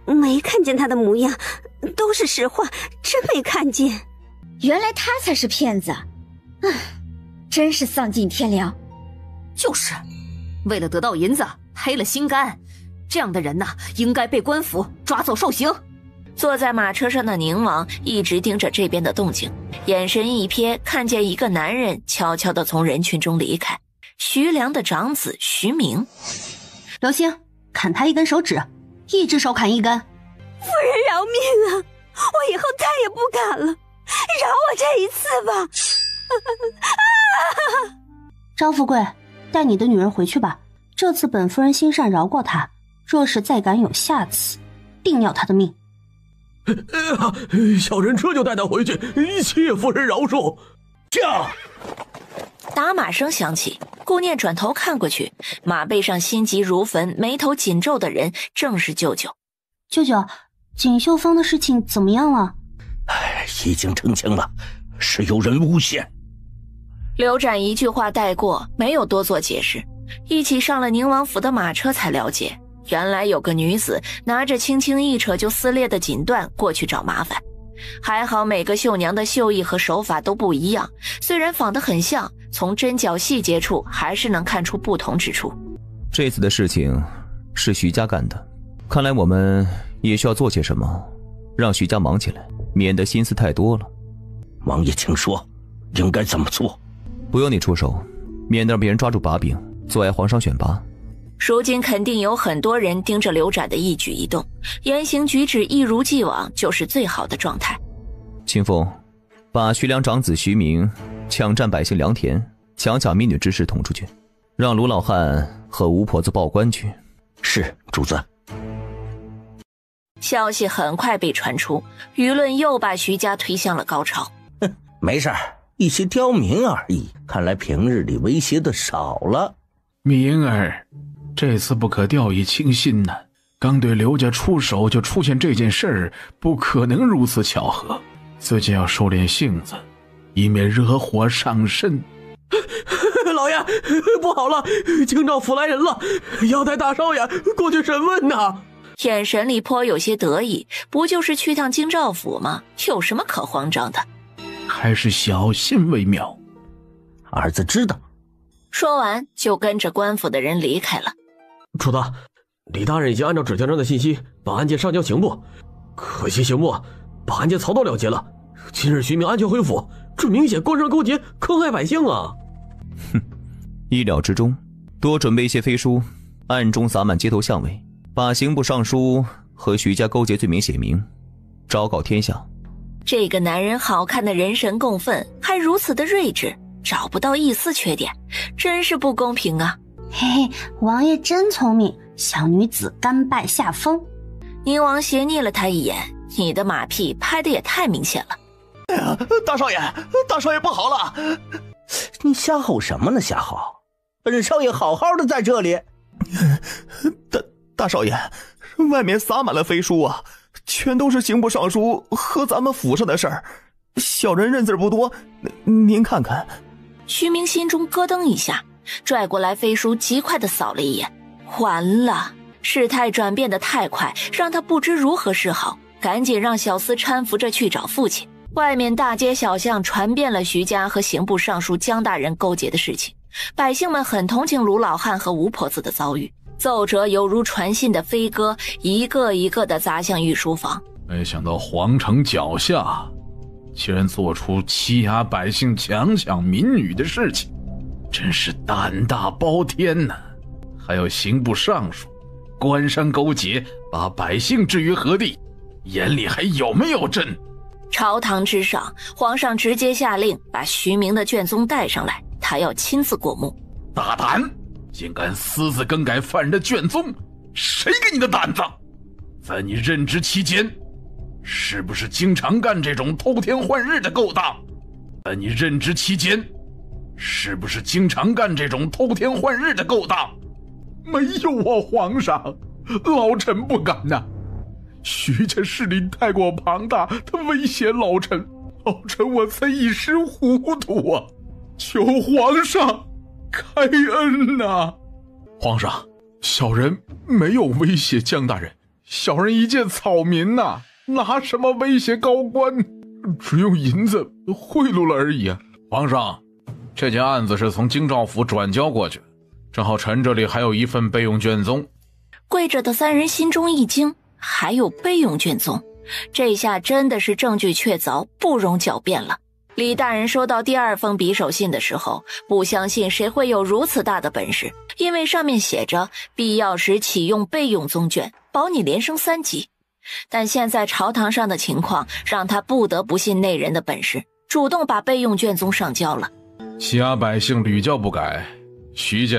没看见他的模样，都是实话，真没看见。原来他才是骗子，真是丧尽天良。就是，为了得到银子，黑了心肝，这样的人呐，应该被官府抓走受刑。坐在马车上的宁王一直盯着这边的动静，眼神一瞥，看见一个男人悄悄地从人群中离开。徐良的长子徐明。刘星，砍他一根手指，一只手砍一根。夫人饶命啊！我以后再也不敢了，饶我这一次吧。张富贵，带你的女人回去吧，这次本夫人心善饶过她，若是再敢有下次，定要她的命。小人这就带她回去，谢夫人饶恕。驾！打马声响起，顾念转头看过去，马背上心急如焚、眉头紧皱的人正是舅舅。舅舅，锦绣坊的事情怎么样了？已经澄清了，是有人诬陷。刘展一句话带过，没有多做解释。一起上了宁王府的马车才了解，原来有个女子拿着轻轻一扯就撕裂的锦缎过去找麻烦。还好每个绣娘的绣艺和手法都不一样，虽然仿得很像，从针脚细节处还是能看出不同之处。这次的事情是徐家干的，看来我们也需要做些什么，让徐家忙起来，免得心思太多了。王爷请说，应该怎么做？不用你出手，免得让别人抓住把柄，阻碍皇上选拔。如今肯定有很多人盯着刘展的一举一动，言行举止一如既往，就是最好的状态。清风，把徐良长子徐明抢占百姓良田、强抢民女之事捅出去，让卢老汉和吴婆子报官去。是，主子。消息很快被传出，舆论又把徐家推向了高潮。没事，一些刁民而已，看来平日里威胁的少了。明儿，这次不可掉以轻心呐。刚对刘家出手就出现这件事儿，不可能如此巧合。自己要收敛性子，以免惹火上身。老爷，不好了，京兆府来人了，要带大少爷过去审问呐。眼神里颇有些得意，不就是去趟京兆府吗？有什么可慌张的？还是小心为妙。儿子知道。说完就跟着官府的人离开了。主子，李大人已经按照纸条上的信息把案件上交刑部，可惜刑部把案件草草了结了。今日徐明安全回府，这明显官商勾结，坑害百姓啊！哼，意料之中，多准备一些飞书，暗中撒满街头巷尾，把刑部尚书和徐家勾结罪名写明，昭告天下。这个男人好看的人神共愤，还如此的睿智，找不到一丝缺点，真是不公平啊！嘿嘿，王爷真聪明，小女子甘拜下风。宁王斜睨了他一眼，你的马屁拍得也太明显了。哎呀，大少爷不好了！你瞎吼什么呢？瞎吼！本少爷好好的在这里。大少爷，外面撒满了飞书啊，全都是刑部尚书和咱们府上的事儿，小人认字不多，您看看。徐明心中咯噔一下，拽过来飞书极快地扫了一眼，完了，事态转变得太快，让他不知如何是好，赶紧让小厮搀扶着去找父亲。外面大街小巷传遍了徐家和刑部尚书江大人勾结的事情，百姓们很同情卢老汉和吴婆子的遭遇，奏折犹如传信的飞鸽，一个一个地砸向御书房。没想到皇城脚下竟然做出欺压百姓、强抢民女的事情，真是胆大包天呐！还有刑部尚书官商勾结，把百姓置于何地？眼里还有没有朕？朝堂之上，皇上直接下令把徐明的卷宗带上来，他要亲自过目。大胆，竟敢私自更改犯人的卷宗，谁给你的胆子？在你任职期间，是不是经常干这种偷天换日的勾当？在你任职期间，是不是经常干这种偷天换日的勾当？没有啊，皇上，老臣不敢呐。徐家势力太过庞大，他威胁老臣我才一时糊涂啊，求皇上开恩呐！皇上，小人没有威胁江大人，小人一介草民呐，拿什么威胁高官？只用银子贿赂了而已啊。皇上，这件案子是从京兆府转交过去，正好臣这里还有一份备用卷宗。跪着的三人心中一惊，还有备用卷宗，这下真的是证据确凿，不容狡辩了。李大人收到第二封匕首信的时候，不相信谁会有如此大的本事，因为上面写着必要时启用备用宗卷，保你连升3级。但现在朝堂上的情况让他不得不信那人的本事，主动把备用卷宗上交了。欺压百姓屡教不改，徐家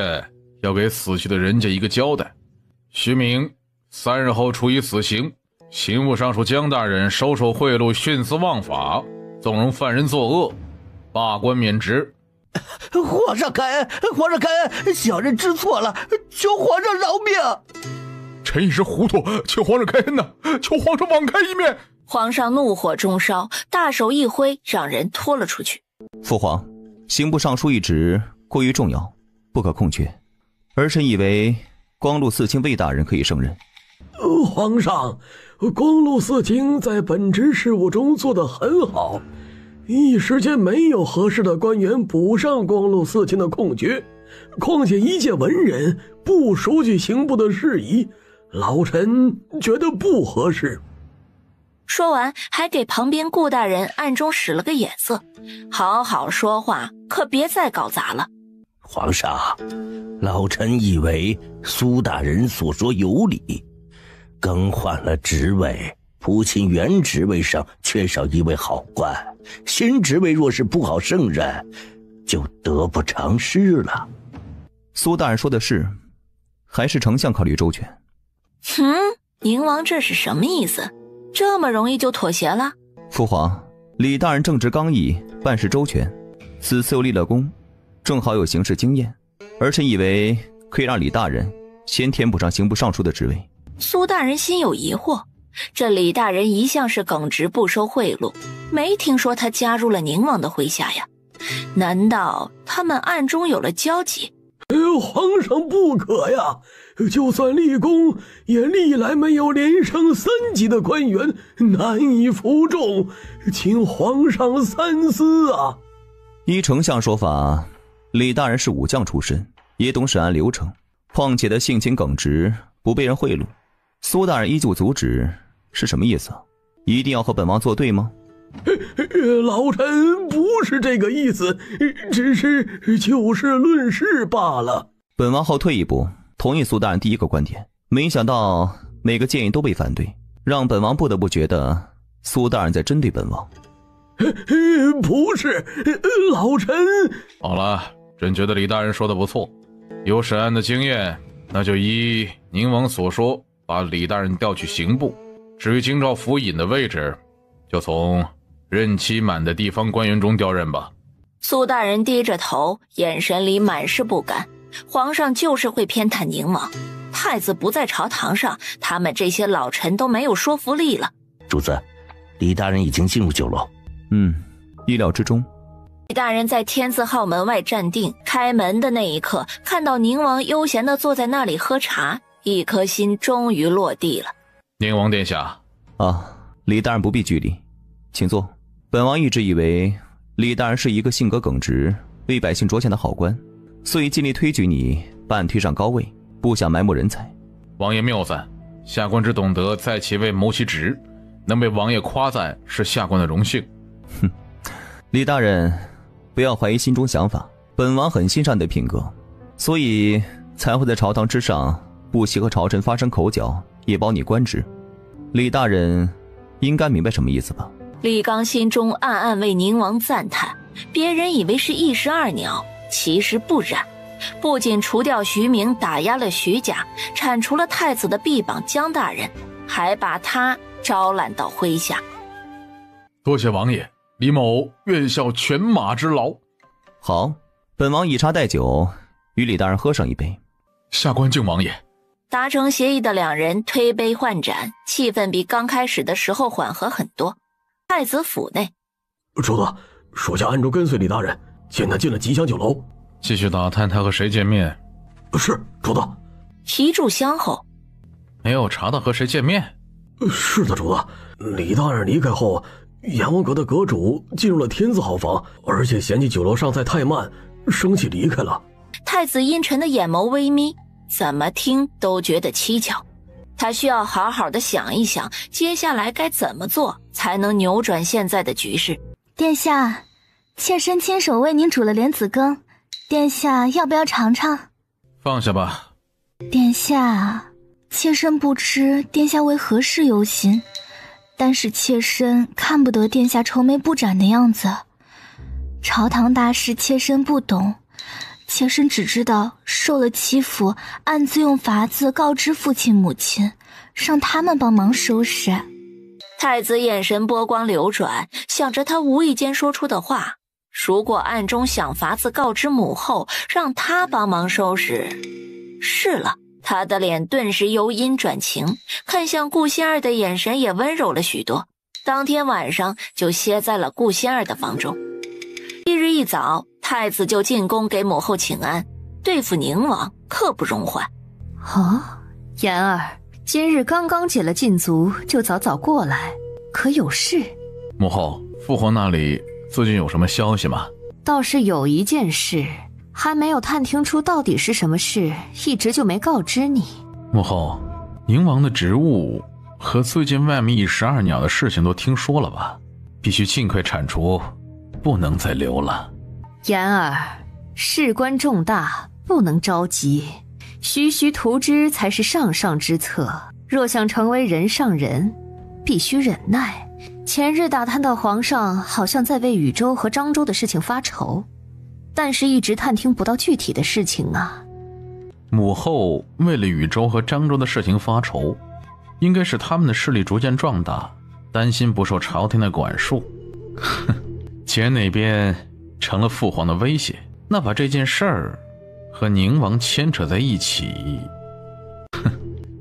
要给死去的人家一个交代。徐明3日后处以死刑，刑部尚书江大人收受贿赂，徇私枉法，纵容犯人作恶，罢官免职。皇上开恩，皇上开恩，小人知错了，求皇上饶命。臣一时糊涂，求皇上开恩呐，求皇上网开一面。皇上怒火中烧，大手一挥，让人拖了出去。父皇，刑部尚书一职过于重要，不可空缺，儿臣以为光禄寺卿魏大人可以胜任。皇上，光禄寺卿在本职事务中做得很好，一时间没有合适的官员补上光禄寺卿的空缺，况且一介文人不熟悉刑部的事宜，老臣觉得不合适。说完还给旁边顾大人暗中使了个眼色，好好说话，可别再搞砸了。皇上，老臣以为苏大人所说有理，更换了职位，蒲秦原职位上缺少一位好官，新职位若是不好胜任，就得不偿失了。苏大人说的是，还是丞相考虑周全。宁王这是什么意思？这么容易就妥协了？父皇，李大人正直刚毅，办事周全，此次又立了功，正好有行事经验，儿臣以为可以让李大人先填补上刑部尚书的职位。苏大人心有疑惑，这李大人一向是耿直不收贿赂，没听说他加入了宁王的麾下呀？难道他们暗中有了交集？皇上不可呀！就算立功，也历来没有连升3级的官员，难以服众，请皇上三思啊！依丞相说法，李大人是武将出身，也懂审案流程，况且他性情耿直，不被人贿赂。苏大人依旧阻止，是什么意思？一定要和本王作对吗？老臣不是这个意思，只是就事论事罢了。本王后退一步，同意苏大人第一个观点，没想到每个建议都被反对，让本王不得不觉得苏大人在针对本王。不是，老臣……好了，朕觉得李大人说的不错，有审案的经验，那就依宁王所说，把李大人调去刑部。至于京兆府尹的位置，就从任期满的地方官员中调任吧。苏大人低着头，眼神里满是不甘。皇上就是会偏袒宁王，太子不在朝堂上，他们这些老臣都没有说服力了。主子，李大人已经进入酒楼。意料之中。李大人在天字号门外站定，开门的那一刻，看到宁王悠闲地坐在那里喝茶，一颗心终于落地了。宁王殿下。李大人不必拘礼，请坐。本王一直以为李大人是一个性格耿直、为百姓着想的好官，所以尽力推举你，把你推上高位，不想埋没人才。王爷谬赞，下官只懂得在其位谋其职，能被王爷夸赞是下官的荣幸。李大人，不要怀疑心中想法，本王很欣赏你的品格，所以才会在朝堂之上不惜和朝臣发生口角，也保你官职。李大人应该明白什么意思吧？李刚心中暗暗为宁王赞叹，别人以为是一石二鸟，其实不然。不仅除掉徐明，打压了徐家，铲除了太子的臂膀江大人，还把他招揽到麾下。多谢王爷，李某愿效犬马之劳。好，本王以茶代酒，与李大人喝上一杯。下官敬王爷。达成协议的两人推杯换盏，气氛比刚开始的时候缓和很多。太子府内，主子，属下暗中跟随李大人，见他进了吉祥酒楼。继续打探他和谁见面。是，主子。一炷香后，没有查到和谁见面。是的，主子。李大人离开后，阎王阁的阁主进入了天字号房，而且嫌弃酒楼上菜太慢，生气离开了。太子阴沉的眼眸微眯，怎么听都觉得蹊跷。他需要好好的想一想，接下来该怎么做才能扭转现在的局势。殿下，妾身亲手为您煮了莲子羹，殿下要不要尝尝？放下吧。殿下，妾身不知殿下为何事忧心，但是妾身看不得殿下愁眉不展的样子。朝堂大事妾身不懂，妾身只知道受了欺负，暗自用法子告知父亲母亲，让他们帮忙收拾。太子眼神波光流转，想着他无意间说出的话，如果暗中想法子告知母后，让他帮忙收拾。是了，他的脸顿时由阴转晴，看向顾仙儿的眼神也温柔了许多。当天晚上就歇在了顾仙儿的房中。翌日一早，太子就进宫给母后请安，对付宁王刻不容缓。妍儿，今日刚刚解了禁足，就早早过来，可有事？母后，父皇那里最近有什么消息吗？倒是有一件事，还没有探听出到底是什么事，一直就没告知你。母后，宁王的职务和最近外面一石二鸟的事情都听说了吧？必须尽快铲除，不能再留了。妍儿，事关重大，不能着急，徐徐图之才是上上之策。若想成为人上人，必须忍耐。前日打探到皇上好像在为禹州和漳州的事情发愁，但是一直探听不到具体的事情啊。母后为了禹州和漳州的事情发愁，应该是他们的势力逐渐壮大，担心不受朝廷的管束。钱那边成了父皇的威胁，那把这件事儿和宁王牵扯在一起，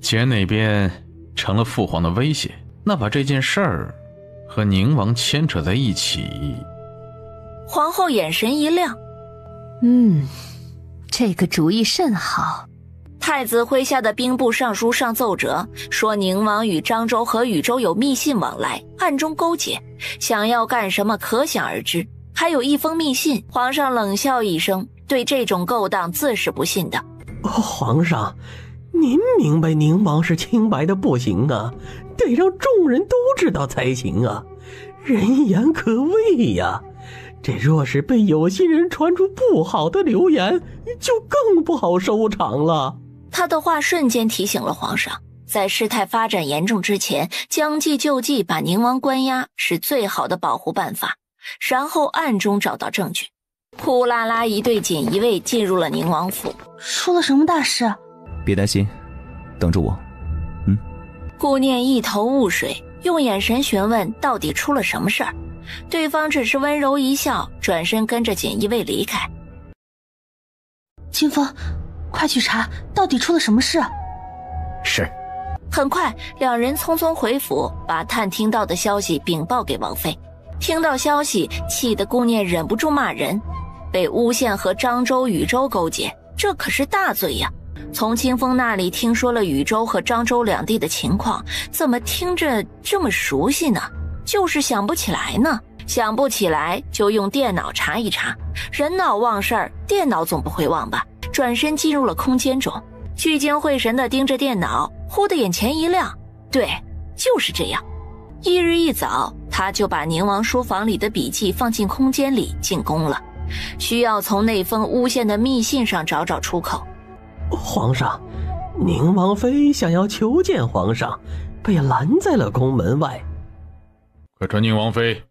既然那边成了父皇的威胁，那把这件事儿和宁王牵扯在一起。皇后眼神一亮，这个主意甚好。太子麾下的兵部尚书上奏折说，宁王与漳州和禹州有密信往来，暗中勾结，想要干什么可想而知。还有一封密信，皇上冷笑一声，对这种勾当自是不信的。皇上，您明白宁王是清白的不行啊，得让众人都知道才行啊，人言可畏呀。这若是被有心人传出不好的流言，就更不好收场了。他的话瞬间提醒了皇上，在事态发展严重之前，将计就计，把宁王关押是最好的保护办法，然后暗中找到证据。扑啦啦一队锦衣卫进入了宁王府。出了什么大事？别担心，等着我。顾念一头雾水，用眼神询问到底出了什么事儿。对方只是温柔一笑，转身跟着锦衣卫离开。清风，快去查到底出了什么事。是。很快两人匆匆回府，把探听到的消息禀报给王妃。听到消息，气得顾念忍不住骂人，被诬陷和漳州、禹州勾结，这可是大罪呀。从清风那里听说了禹州和漳州两地的情况，怎么听着这么熟悉呢？就是想不起来呢。想不起来就用电脑查一查，人脑忘事儿，电脑总不会忘吧。转身进入了空间中，聚精会神地盯着电脑，忽的眼前一亮，对，就是这样。一日一早，他就把宁王书房里的笔记放进空间里进宫了，需要从那封诬陷的密信上找找出口。皇上，宁王妃想要求见皇上，被拦在了宫门外。快传宁王妃。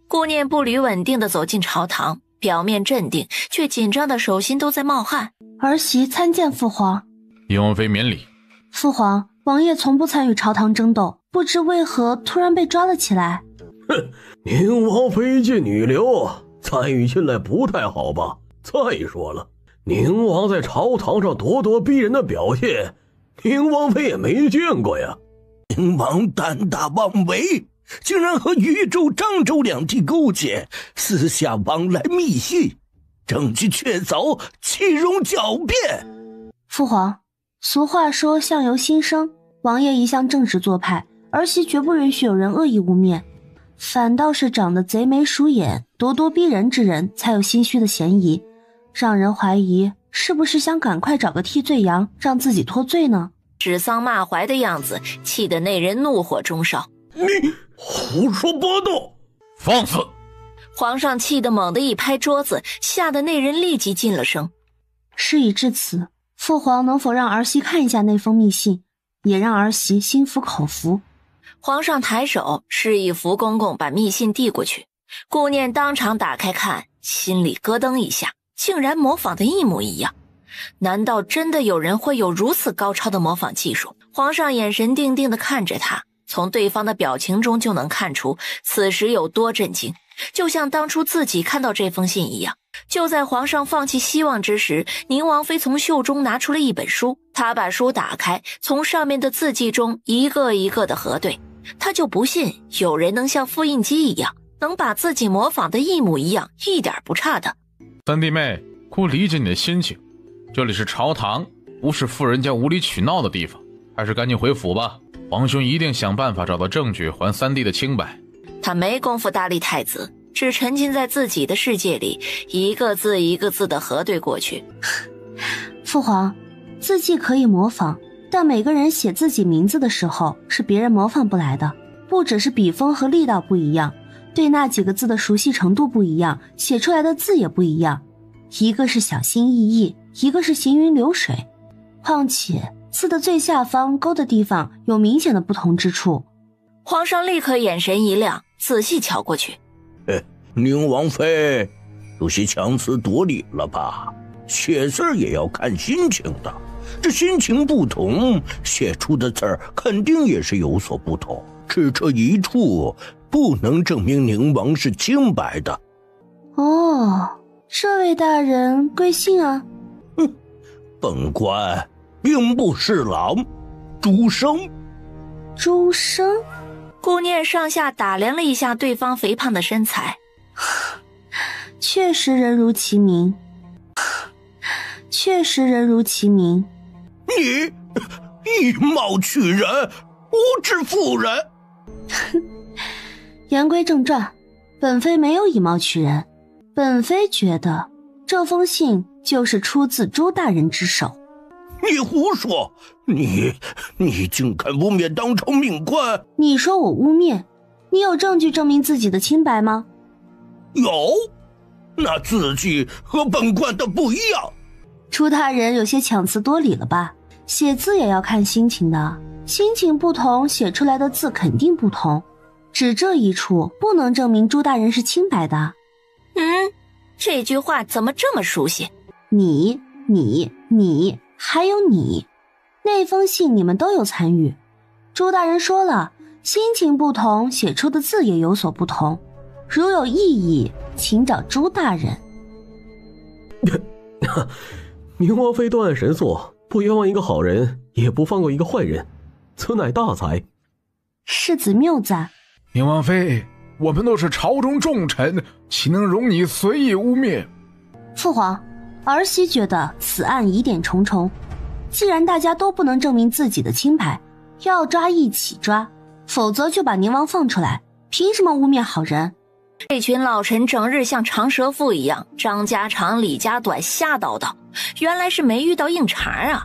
顾念步履稳定地走进朝堂，表面镇定，却紧张的手心都在冒汗。儿媳参见父皇。宁王妃免礼。父皇，王爷从不参与朝堂争斗，不知为何突然被抓了起来。哼，宁王妃见女流，参与进来不太好吧？再说了，宁王在朝堂上咄咄逼人的表现，宁王妃也没见过呀。宁王胆大妄为，竟然和禹州、漳州两地勾结，私下往来密信，证据确凿，岂容狡辩？父皇，俗话说相由心生，王爷一向正直做派，儿媳绝不允许有人恶意污蔑，反倒是长得贼眉鼠眼、咄咄逼人之人才有心虚的嫌疑，让人怀疑是不是想赶快找个替罪羊，让自己脱罪呢？指桑骂槐的样子，气得那人怒火中烧。你胡说八道！放肆！皇上气得猛地一拍桌子，吓得那人立即噤了声。事已至此，父皇能否让儿媳看一下那封密信，也让儿媳心服口服？皇上抬手示意福公公把密信递过去，顾念当场打开看，心里咯噔一下，竟然模仿的一模一样。难道真的有人会有如此高超的模仿技术？皇上眼神定定地看着他，从对方的表情中就能看出此时有多震惊，就像当初自己看到这封信一样。就在皇上放弃希望之时，宁王妃从袖中拿出了一本书，她把书打开，从上面的字迹中一个一个的核对。她就不信有人能像复印机一样，能把自己模仿的一模一样，一点不差的。三弟妹，姑理解你的心情，这里是朝堂，不是富人家无理取闹的地方，还是赶紧回府吧。皇兄一定想办法找到证据，还三弟的清白。他没工夫搭理太子，只沉浸在自己的世界里，一个字一个字的核对过去。父皇，字迹可以模仿，但每个人写自己名字的时候是别人模仿不来的，不只是笔锋和力道不一样，对那几个字的熟悉程度不一样，写出来的字也不一样，一个是小心翼翼，一个是行云流水，况且字的最下方勾的地方有明显的不同之处。皇上立刻眼神一亮，仔细瞧过去。宁王妃有些强词夺理了吧？写字也要看心情的，这心情不同，写出的字儿肯定也是有所不同，只这一处不能证明宁王是清白的。哦，这位大人贵姓啊？本官兵部侍郎朱生。朱生？顾念上下打量了一下对方肥胖的身材，确实人如其名，确实人如其名。你以貌取人，无知妇人。言归正传，本妃没有以貌取人，本妃觉得这封信就是出自朱大人之手。你胡说！你竟敢污蔑当朝命官！你说我污蔑？你有证据证明自己的清白吗？有，那字迹和本官的不一样。朱大人有些强词夺理了吧？写字也要看心情的，心情不同，写出来的字肯定不同。只这一处不能证明朱大人是清白的。这句话怎么这么熟悉？你，还有你，那封信你们都有参与。朱大人说了，心情不同，写出的字也有所不同。如有异议，请找朱大人。宁王妃断案神速，不冤枉一个好人，也不放过一个坏人，此乃大才。世子谬赞。宁王妃，我们都是朝中重臣，岂能容你随意污蔑？父皇，儿媳觉得此案疑点重重，既然大家都不能证明自己的清白，要抓一起抓，否则就把宁王放出来，凭什么污蔑好人？这群老臣整日像长舌妇一样，张家长李家短，瞎叨叨，原来是没遇到硬茬啊。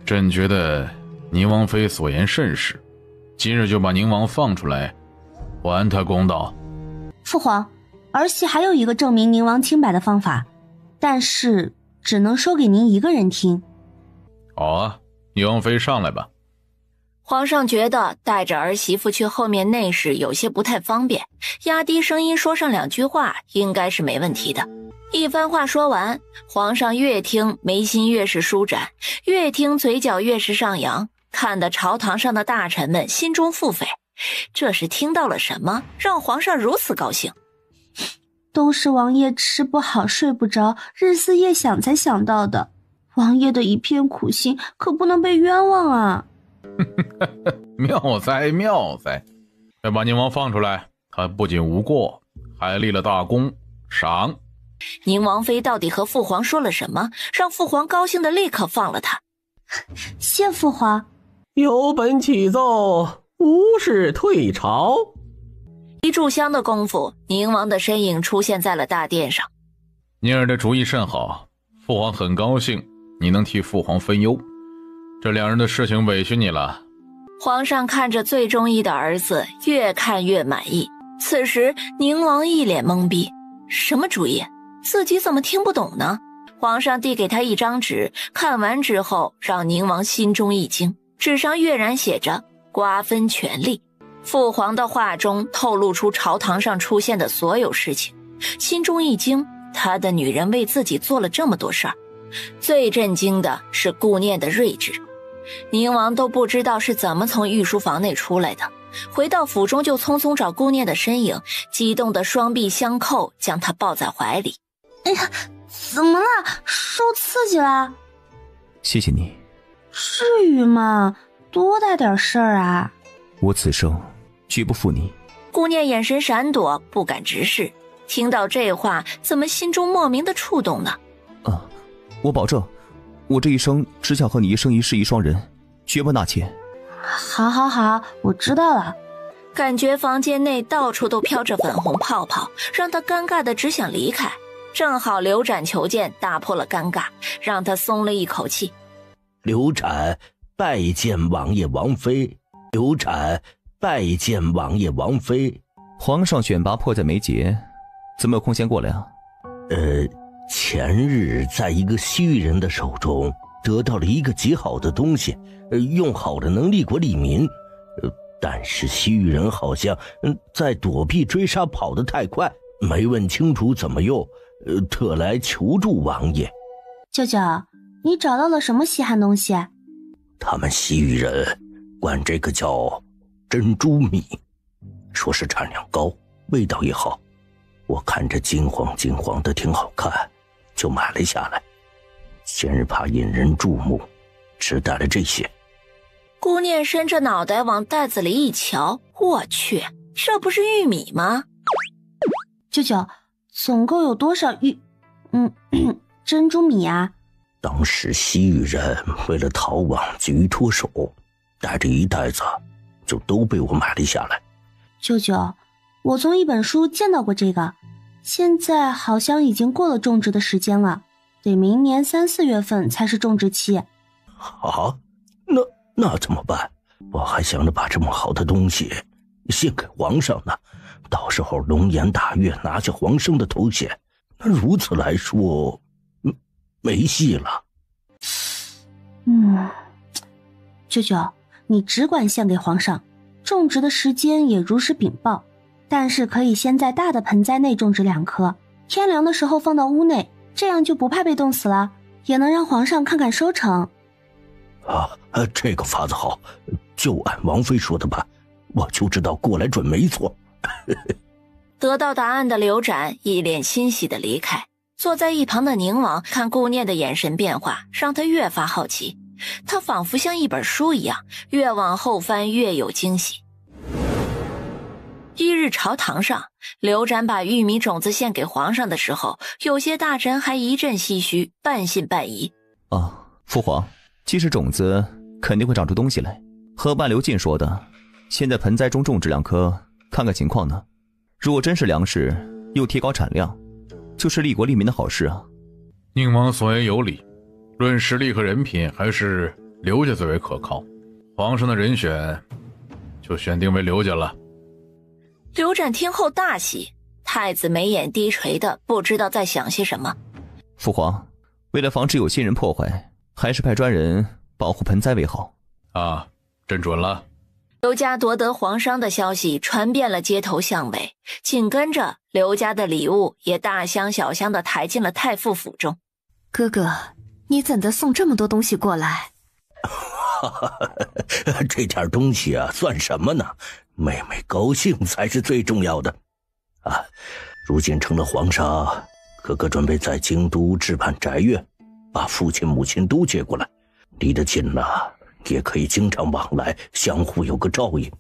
朕觉得宁王妃所言甚是，今日就把宁王放出来，还他公道。父皇，儿媳还有一个证明宁王清白的方法，但是只能说给您一个人听。好啊，宁王妃上来吧。皇上觉得带着儿媳妇去后面内室有些不太方便，压低声音说上两句话应该是没问题的。一番话说完，皇上越听眉心越是舒展，越听嘴角越是上扬，看得朝堂上的大臣们心中腹诽，这是听到了什么让皇上如此高兴？都是王爷吃不好睡不着，日思夜想才想到的，王爷的一片苦心可不能被冤枉啊。妙哉妙哉，要把宁王放出来，他不仅无过，还立了大功，赏。宁王妃到底和父皇说了什么，让父皇高兴的立刻放了他？谢父皇。有本启奏，无事退朝。一炷香的功夫，宁王的身影出现在了大殿上。宁儿的主意甚好，父皇很高兴你能替父皇分忧，这两人的事情委屈你了。皇上看着最中意的儿子，越看越满意。此时宁王一脸懵逼，什么主意？自己怎么听不懂呢？皇上递给他一张纸，看完之后让宁王心中一惊，纸上跃然写着瓜分权力。父皇的话中透露出朝堂上出现的所有事情，心中一惊，他的女人为自己做了这么多事儿。最震惊的是顾念的睿智，宁王都不知道是怎么从御书房内出来的，回到府中就匆匆找顾念的身影，激动的双臂相扣，将她抱在怀里。哎呀，怎么了？受刺激了？谢谢你。至于吗？多大点事儿啊！我此生绝不负你。顾念眼神闪躲，不敢直视。听到这话，怎么心中莫名的触动呢？我保证，我这一生只想和你一生一世一双人，绝不纳妾。好，我知道了。感觉房间内到处都飘着粉红泡泡，让他尴尬的只想离开。正好刘展求见，打破了尴尬，让他松了一口气。刘展拜见王爷王妃。刘展拜见王爷王妃。皇上选拔迫在眉睫，怎么有空闲过来啊？前日在一个西域人的手中得到了一个极好的东西，用好了能利国利民，但是西域人好像在躲避追杀跑得太快，没问清楚怎么用，特来求助王爷。舅舅，你找到了什么稀罕东西？他们西域人管这个叫珍珠米，说是产量高，味道也好。我看着金黄金黄的挺好看，就买了下来。先是怕引人注目，只带了这些。顾念伸着脑袋往袋子里一瞧，我去，这不是玉米吗？舅舅，总共有多少珍珠米啊？当时西域人为了逃往局脱手，带着一袋子，就都被我买了下来。舅舅，我从一本书见到过这个，现在好像已经过了种植的时间了，得明年3、4月份才是种植期。啊，那怎么办？我还想着把这么好的东西献给皇上呢，到时候龙颜大悦，拿下皇上的头衔，那如此来说，没戏了。舅舅，你只管献给皇上，种植的时间也如实禀报，但是可以先在大的盆栽内种植2棵，天凉的时候放到屋内，这样就不怕被冻死了，也能让皇上看看收成。这个法子好，就按王妃说的办，我就知道过来准没错。得到答案的刘展一脸欣喜地离开，坐在一旁的宁王看顾念的眼神变化，让他越发好奇。他仿佛像一本书一样，越往后翻越有惊喜。一日朝堂上，刘展把玉米种子献给皇上的时候，有些大臣还一阵唏嘘，半信半疑。父皇，既是种子，肯定会长出东西来。和伴刘进说的，先在盆栽中种植2棵，看看情况呢。如果真是粮食，又提高产量，就是利国利民的好事啊。宁王所言有理，论实力和人品，还是刘家最为可靠。皇上的人选，就选定为刘家了。刘展听后大喜，太子眉眼低垂的，不知道在想些什么。父皇，为了防止有心人破坏，还是派专人保护盆栽为好。朕准了。刘家夺得皇商的消息传遍了街头巷尾，紧跟着刘家的礼物也大箱小箱的抬进了太傅府中。哥哥，你怎的送这么多东西过来？这点东西啊，算什么呢？妹妹高兴才是最重要的。如今成了皇上，哥哥准备在京都置办宅院，把父亲母亲都接过来，离得近了，也可以经常往来，相互有个照应。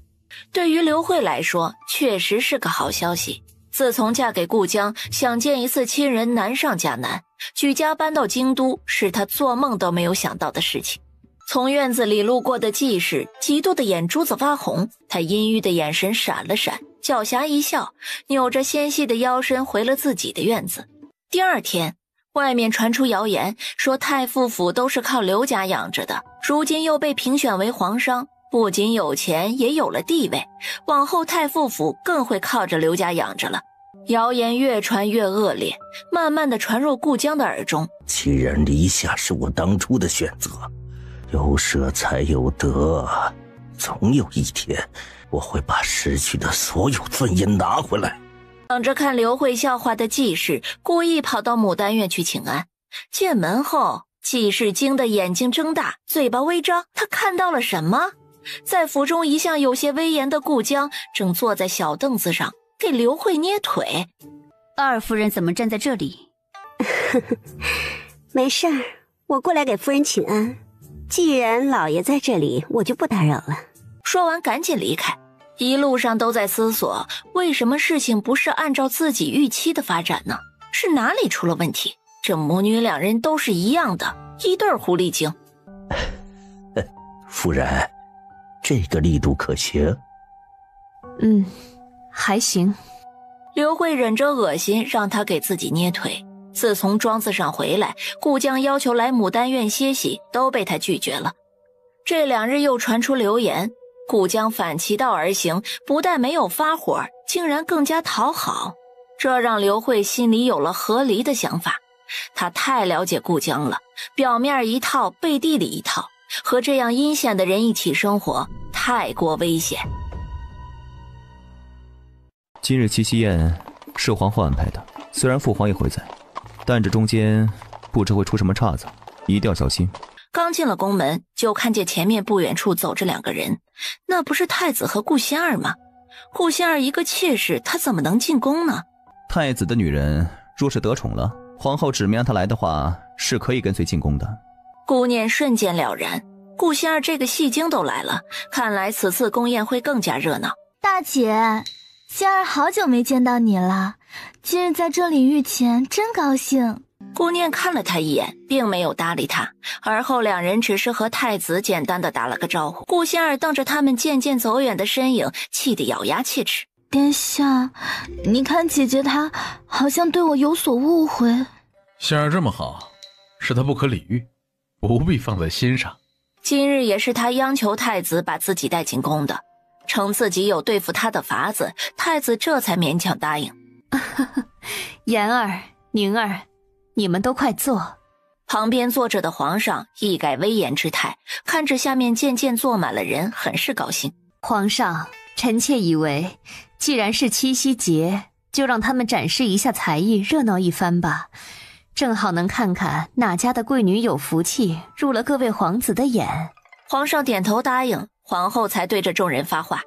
对于刘慧来说，确实是个好消息。自从嫁给顾江，想见一次亲人难上加难，举家搬到京都是她做梦都没有想到的事情。从院子里路过的季氏嫉妒的眼珠子发红，她阴郁的眼神闪了闪，狡黠一笑，扭着纤细的腰身回了自己的院子。第二天，外面传出谣言，说太傅府都是靠刘家养着的，如今又被评选为皇商，不仅有钱，也有了地位，往后太傅府更会靠着刘家养着了。谣言越传越恶劣，慢慢的传入顾江的耳中。既然离下是我当初的选择，有舍才有得，总有一天我会把失去的所有尊严拿回来。等着看刘慧笑话的季氏故意跑到牡丹院去请安，进门后，季氏惊得眼睛睁大，嘴巴微张。他看到了什么？在府中一向有些威严的顾江正坐在小凳子上给刘慧捏腿。二夫人怎么站在这里？没事儿，我过来给夫人请安。既然老爷在这里，我就不打扰了。说完赶紧离开，一路上都在思索，为什么事情不是按照自己预期的发展呢？是哪里出了问题？这母女2人都是一样的，一对狐狸精。夫人，这个力度可行？还行。刘慧忍着恶心，让他给自己捏腿。自从庄子上回来，顾江要求来牡丹院歇息，都被他拒绝了。这2日又传出流言，顾江反其道而行，不但没有发火，竟然更加讨好，这让刘慧心里有了合离的想法。他太了解顾江了，表面一套，背地里一套，和这样阴险的人一起生活，太过危险。今日七夕宴是皇后安排的，虽然父皇也会在，但这中间不知会出什么岔子，一定要小心。刚进了宫门，就看见前面不远处走着2个人，那不是太子和顾仙儿吗？顾仙儿一个妾室，她怎么能进宫呢？太子的女人若是得宠了，皇后指明让她来的话，是可以跟随进宫的。顾念瞬间了然，顾仙儿这个戏精都来了，看来此次宫宴会更加热闹。大姐，仙儿好久没见到你了，今日在这里遇见，真高兴。顾念看了他一眼，并没有搭理他，而后两人只是和太子简单的打了个招呼。顾仙儿瞪着他们渐渐走远的身影，气得咬牙切齿。殿下，你看姐姐她好像对我有所误会。仙儿这么好，是她不可理喻，不必放在心上。今日也是他央求太子把自己带进宫的，称自己有对付他的法子，太子这才勉强答应。妍儿、宁儿，你们都快坐。旁边坐着的皇上一改威严之态，看着下面渐渐坐满了人，很是高兴。皇上，臣妾以为既然是七夕节，就让他们展示一下才艺，热闹一番吧，正好能看看哪家的贵女有福气，入了各位皇子的眼。皇上点头答应，皇后才对着众人发话。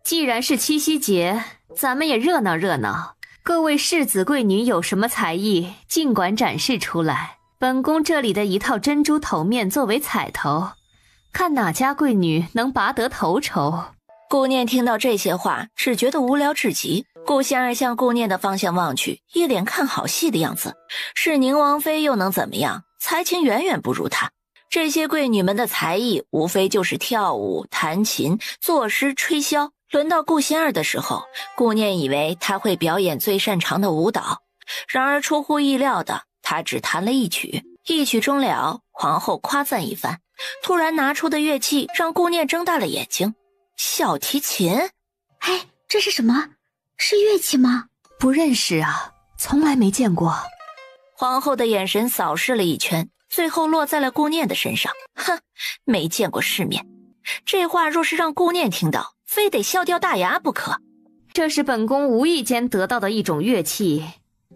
既然是七夕节，咱们也热闹热闹，各位世子贵女有什么才艺，尽管展示出来。本宫这里的一套珍珠头面作为彩头，看哪家贵女能拔得头筹。顾念听到这些话，只觉得无聊至极。顾仙儿向顾念的方向望去，一脸看好戏的样子。是宁王妃又能怎么样？才情远远不如她。这些贵女们的才艺，无非就是跳舞、弹琴、作诗、吹箫。轮到顾仙儿的时候，顾念以为她会表演最擅长的舞蹈，然而出乎意料的，她只弹了一曲。一曲终了，皇后夸赞一番，突然拿出的乐器让顾念睁大了眼睛。小提琴？哎，这是什么？是乐器吗？不认识啊，从来没见过。皇后的眼神扫视了一圈，最后落在了顾念的身上。哼，没见过世面。这话若是让顾念听到，非得笑掉大牙不可。这是本宫无意间得到的一种乐器，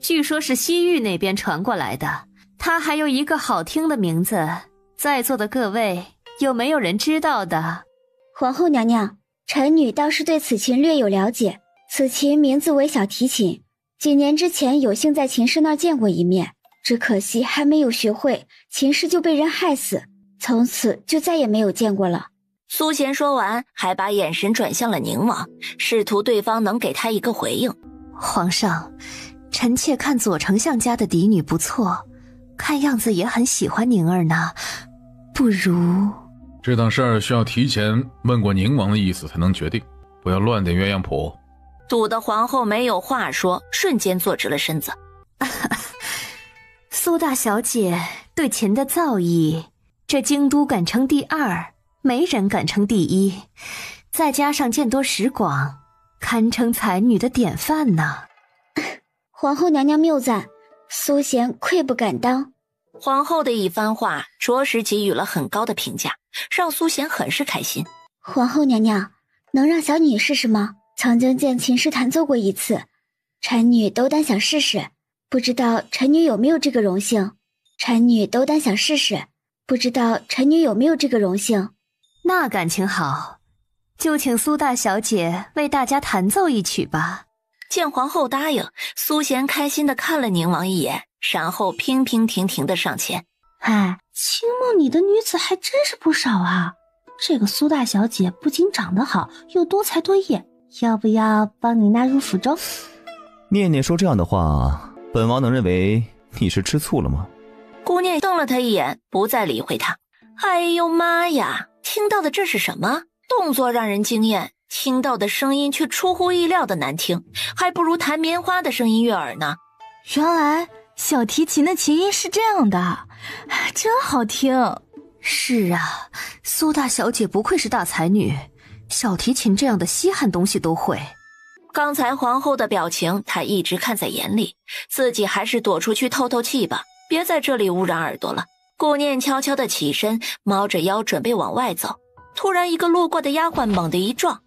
据说是西域那边传过来的。它还有一个好听的名字，在座的各位有没有人知道的？皇后娘娘，臣女倒是对此琴略有了解。此琴名字为小提琴，几年之前有幸在琴师那儿见过一面，只可惜还没有学会，琴师就被人害死，从此就再也没有见过了。苏贤说完，还把眼神转向了宁王，试图对方能给他一个回应。皇上，臣妾看左丞相家的嫡女不错，看样子也很喜欢宁儿呢，不如……这档事儿需要提前问过宁王的意思才能决定，不要乱点鸳鸯谱。堵得皇后没有话说，瞬间坐直了身子。苏大小姐对琴的造诣，这京都敢称第二，没人敢称第一，再加上见多识广，堪称才女的典范呢。皇后娘娘谬赞，苏贤愧不敢当。皇后的一番话着实给予了很高的评价，让苏贤很是开心。皇后娘娘，能让小女试试吗？曾经见琴师弹奏过一次，臣女斗胆想试试，不知道臣女有没有这个荣幸。臣女斗胆想试试，不知道臣女有没有这个荣幸。那感情好，就请苏大小姐为大家弹奏一曲吧。见皇后答应，苏贤开心地看了宁王一眼，然后娉娉婷婷地上前。哎，清梦里的女子还真是不少啊，这个苏大小姐不仅长得好，又多才多艺，要不要帮你纳入府中？念念说这样的话，本王能认为你是吃醋了吗？顾念瞪了他一眼，不再理会他。哎呦妈呀，听到的这是什么？动作让人惊艳，听到的声音却出乎意料的难听，还不如弹棉花的声音悦耳呢。原来小提琴的琴音是这样的，真好听。是啊，苏大小姐不愧是大才女，小提琴这样的稀罕东西都会。刚才皇后的表情她一直看在眼里，自己还是躲出去透透气吧，别在这里污染耳朵了。顾念悄悄地起身，猫着腰准备往外走，突然一个路过的丫鬟猛地一撞，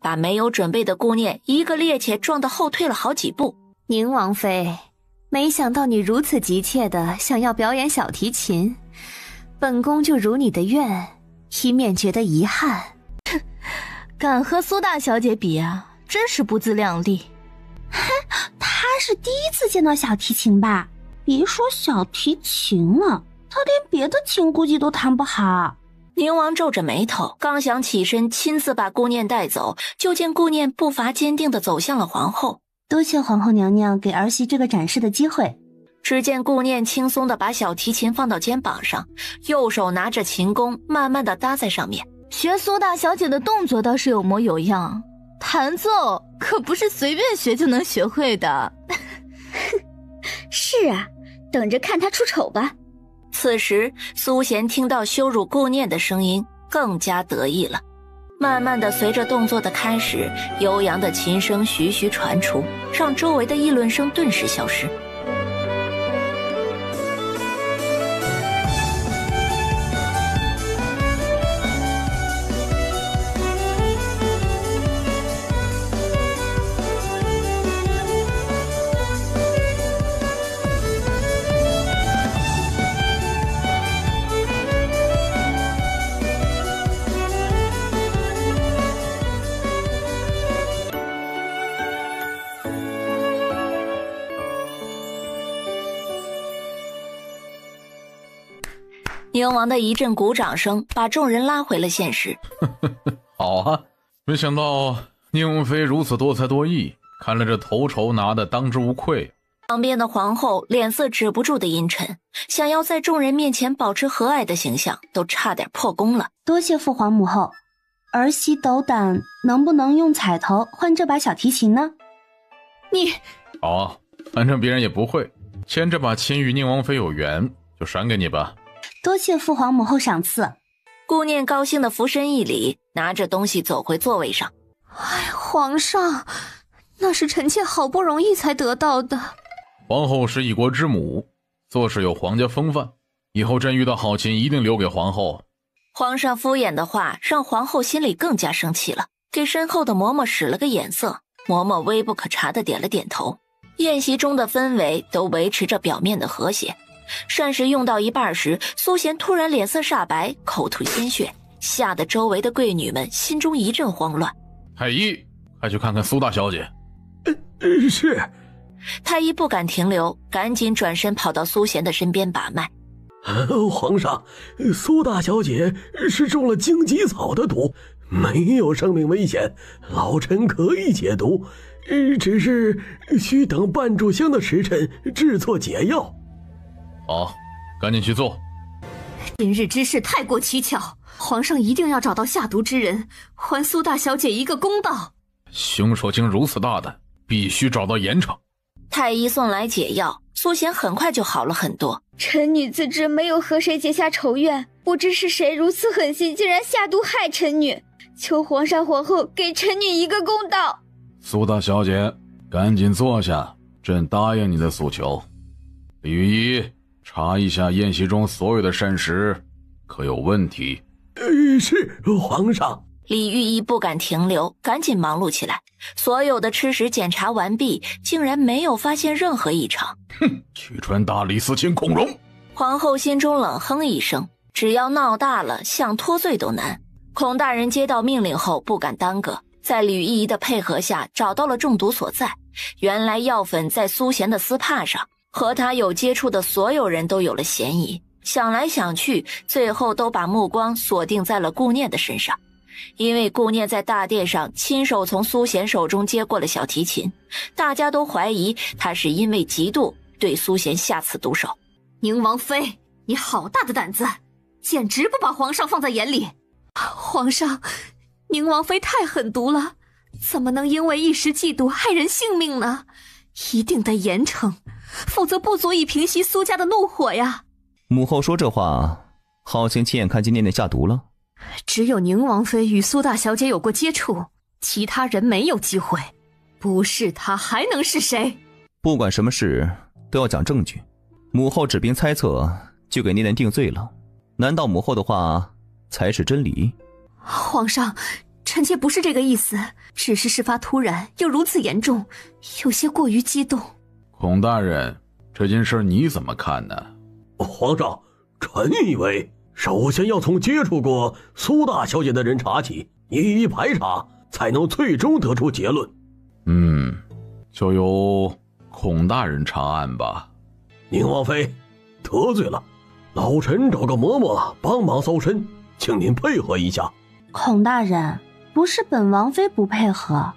把没有准备的顾念一个趔趄撞得后退了好几步。宁王妃，没想到你如此急切地想要表演小提琴，本宫就如你的愿，以免觉得遗憾。敢和苏大小姐比啊，真是不自量力。嘿，她是第一次见到小提琴吧？别说小提琴了，他连别的琴估计都弹不好。宁王皱着眉头，刚想起身亲自把顾念带走，就见顾念步伐坚定地走向了皇后。多谢皇后娘娘给儿媳这个展示的机会。只见顾念轻松地把小提琴放到肩膀上，右手拿着琴弓，慢慢地搭在上面。学苏大小姐的动作倒是有模有样，弹奏可不是随便学就能学会的。是啊，等着看她出丑吧。此时苏贤听到羞辱顾念的声音，更加得意了。慢慢的随着动作的开始，悠扬的琴声徐徐传出，让周围的议论声顿时消失。宁王的一阵鼓掌声把众人拉回了现实。好啊，没想到宁王妃如此多才多艺，看来这头筹拿得当之无愧。旁边的皇后脸色止不住的阴沉，想要在众人面前保持和蔼的形象，都差点破功了。多谢父皇母后，儿媳斗胆，能不能用彩头换这把小提琴呢？你好啊，反正别人也不会，既然这把琴与宁王妃有缘，就赏给你吧。多谢父皇母后赏赐。顾念高兴的俯身一礼，拿着东西走回座位上。哎，皇上，那是臣妾好不容易才得到的。皇后是一国之母，做事有皇家风范，以后真遇到好琴一定留给皇后。皇上敷衍的话让皇后心里更加生气了，给身后的嬷嬷使了个眼色。嬷嬷微不可察的点了点头。宴席中的氛围都维持着表面的和谐。膳食用到一半时，苏贤突然脸色煞白，口吐鲜血，吓得周围的贵女们心中一阵慌乱。太医，快去看看苏大小姐。是。太医不敢停留，赶紧转身跑到苏贤的身边把脉。皇上，苏大小姐是中了荆棘草的毒，没有生命危险，老臣可以解毒，只是需等半炷香的时辰制作解药。好，赶紧去做。今日之事太过蹊跷，皇上一定要找到下毒之人，还苏大小姐一个公道。凶手竟如此大胆，必须找到严惩。太医送来解药，苏贤很快就好了很多。臣女自知没有和谁结下仇怨，不知是谁如此狠心，竟然下毒害臣女，求皇上皇后给臣女一个公道。苏大小姐，赶紧坐下，朕答应你的诉求。李御医，查一下宴席中所有的膳食可有问题。是皇上。李御医不敢停留，赶紧忙碌起来。所有的吃食检查完毕，竟然没有发现任何异常。哼，曲川大理寺卿孔融。皇后心中冷哼一声，只要闹大了，想脱罪都难。孔大人接到命令后不敢耽搁，在吕依依的配合下找到了中毒所在。原来药粉在苏贤的丝帕上，和他有接触的所有人都有了嫌疑。想来想去，最后都把目光锁定在了顾念的身上。因为顾念在大殿上亲手从苏贤手中接过了小提琴，大家都怀疑他是因为嫉妒对苏贤下此毒手。宁王妃，你好大的胆子，简直不把皇上放在眼里。皇上，宁王妃太狠毒了，怎么能因为一时嫉妒害人性命呢？一定得严惩，否则不足以平息苏家的怒火呀。母后说这话，好像亲眼看见念念下毒了。只有宁王妃与苏大小姐有过接触，其他人没有机会。不是她还能是谁？不管什么事都要讲证据，母后只凭猜测就给念念定罪了，难道母后的话才是真理？皇上，臣妾不是这个意思，只是事发突然又如此严重，有些过于激动。孔大人，这件事你怎么看呢？皇上，臣以为首先要从接触过苏大小姐的人查起，一一排查，才能最终得出结论。就由孔大人查案吧。宁王妃，得罪了，老臣找个嬷嬷帮忙搜身，请您配合一下。孔大人，不是本王妃不配合，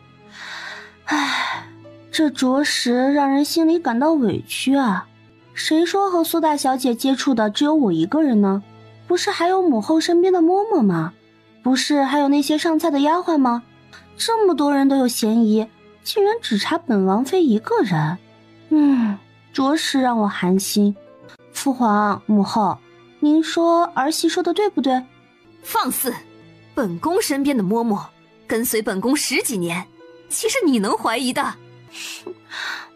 唉，这着实让人心里感到委屈啊。谁说和苏大小姐接触的只有我一个人呢？不是还有母后身边的嬷嬷吗？不是还有那些上菜的丫鬟吗？这么多人都有嫌疑，竟然只查本王妃一个人，着实让我寒心。父皇母后，您说儿媳说的对不对？放肆！本宫身边的嬷嬷跟随本宫10几年，岂是你能怀疑的？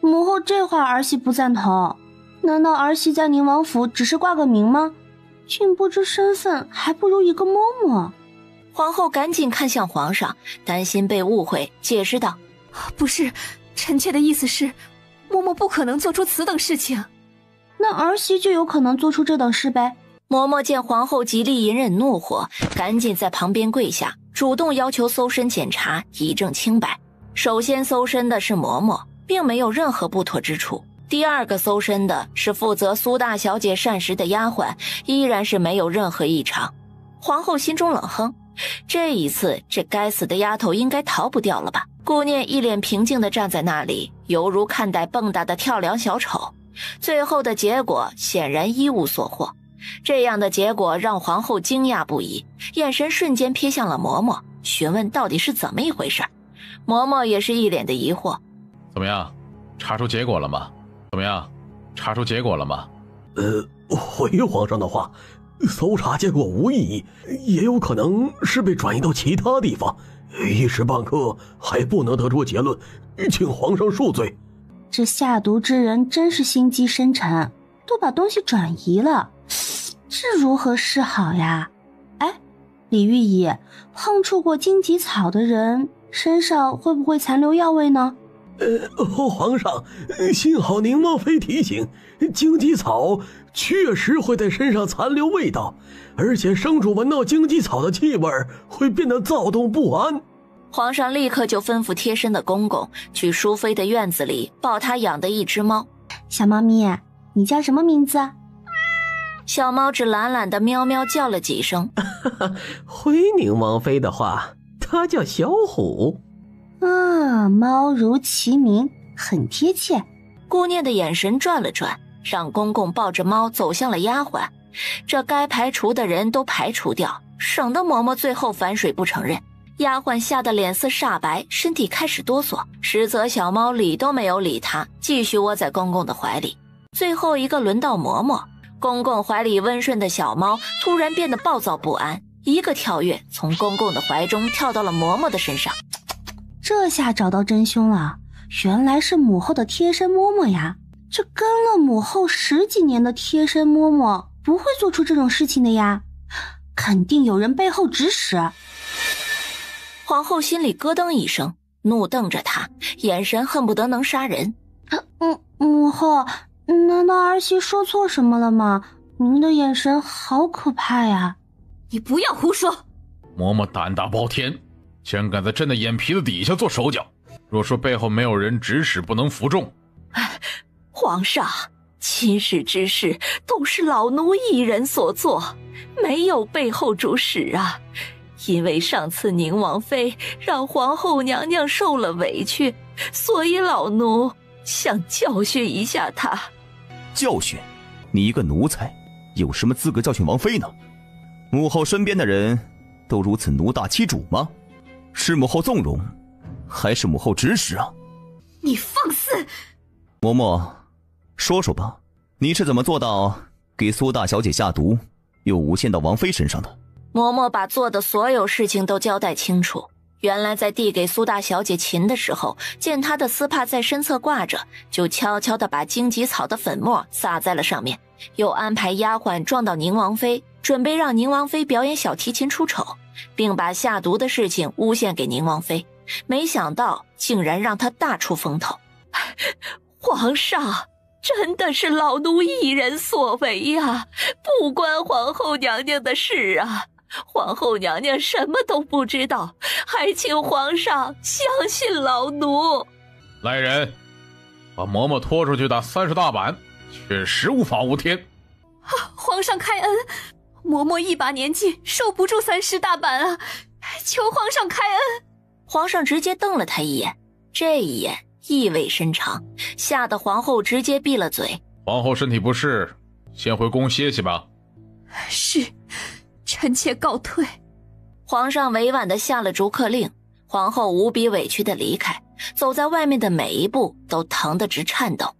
母后这话儿媳不赞同。难道儿媳在宁王府只是挂个名吗？竟不知身份，还不如一个嬷嬷。皇后赶紧看向皇上，担心被误会，解释道：不是，臣妾的意思是，嬷嬷不可能做出此等事情。那儿媳就有可能做出这等事呗。嬷嬷见皇后极力隐忍怒火，赶紧在旁边跪下，主动要求搜身检查，以证清白。首先搜身的是嬷嬷，并没有任何不妥之处。第二个搜身的是负责苏大小姐膳食的丫鬟，依然是没有任何异常。皇后心中冷哼，这一次这该死的丫头应该逃不掉了吧。顾念一脸平静地站在那里，犹如看待蹦跶的跳梁小丑。最后的结果显然一无所获，这样的结果让皇后惊讶不已，眼神瞬间瞥向了嬷嬷，询问到底是怎么一回事。嬷嬷也是一脸的疑惑。怎么样，查出结果了吗？怎么样，查出结果了吗？回皇上的话，搜查结果无异议，也有可能是被转移到其他地方，一时半刻还不能得出结论，请皇上恕罪。这下毒之人真是心机深沉，都把东西转移了，这如何是好呀？哎，李御医，碰触过荆棘草的人身上会不会残留药味呢？皇上，幸好宁王妃提醒，荆棘草确实会在身上残留味道，而且生主闻到荆棘草的气味会变得躁动不安。皇上立刻就吩咐贴身的公公去淑妃的院子里抱他养的一只猫。小猫咪，你叫什么名字？小猫只懒懒的喵喵叫了几声。回宁王妃的话，它叫小虎。猫如其名，很贴切。顾念的眼神转了转，让公公抱着猫走向了丫鬟。这该排除的人都排除掉，省得嬷嬷最后反水不承认。丫鬟吓得脸色煞白，身体开始哆嗦。实则小猫理都没有理她，继续窝在公公的怀里。最后一个轮到嬷嬷，公公怀里温顺的小猫突然变得暴躁不安，一个跳跃从公公的怀中跳到了嬷嬷的身上。这下找到真凶了，原来是母后的贴身嬷嬷呀！这跟了母后10几年的贴身嬷嬷不会做出这种事情的呀，肯定有人背后指使。皇后心里咯噔一声，怒瞪着他，眼神恨不得能杀人。母后，难道儿媳说错什么了吗？您的眼神好可怕呀！你不要胡说！嬷嬷胆大包天，竟敢在朕的眼皮子底下做手脚。若说背后没有人指使，不能服众。皇上，亲事之事都是老奴一人所做，没有背后主使啊。因为上次宁王妃让皇后娘娘受了委屈，所以老奴想教训一下她。教训？你一个奴才，有什么资格教训王妃呢？母后身边的人都如此奴大欺主吗？是母后纵容，还是母后指使啊？你放肆！嬷嬷，说说吧，你是怎么做到给苏大小姐下毒，又诬陷到王妃身上的？嬷嬷把做的所有事情都交代清楚。原来在递给苏大小姐琴的时候，见她的丝帕在身侧挂着，就悄悄地把荆棘草的粉末撒在了上面，又安排丫鬟撞到宁王妃，准备让宁王妃表演小提琴出丑，并把下毒的事情诬陷给宁王妃。没想到竟然让她大出风头。皇上，真的是老奴一人所为呀，不关皇后娘娘的事啊。皇后娘娘什么都不知道，还请皇上相信老奴。来人，把嬷嬷拖出去打30大板，确实无法无天。皇上开恩，嬷嬷一把年纪，受不住30大板啊！求皇上开恩。皇上直接瞪了他一眼，这一眼意味深长，吓得皇后直接闭了嘴。皇后身体不适，先回宫歇息吧。是，臣妾告退。皇上委婉地下了逐客令，皇后无比委屈地离开，走在外面的每一步都疼得直颤抖。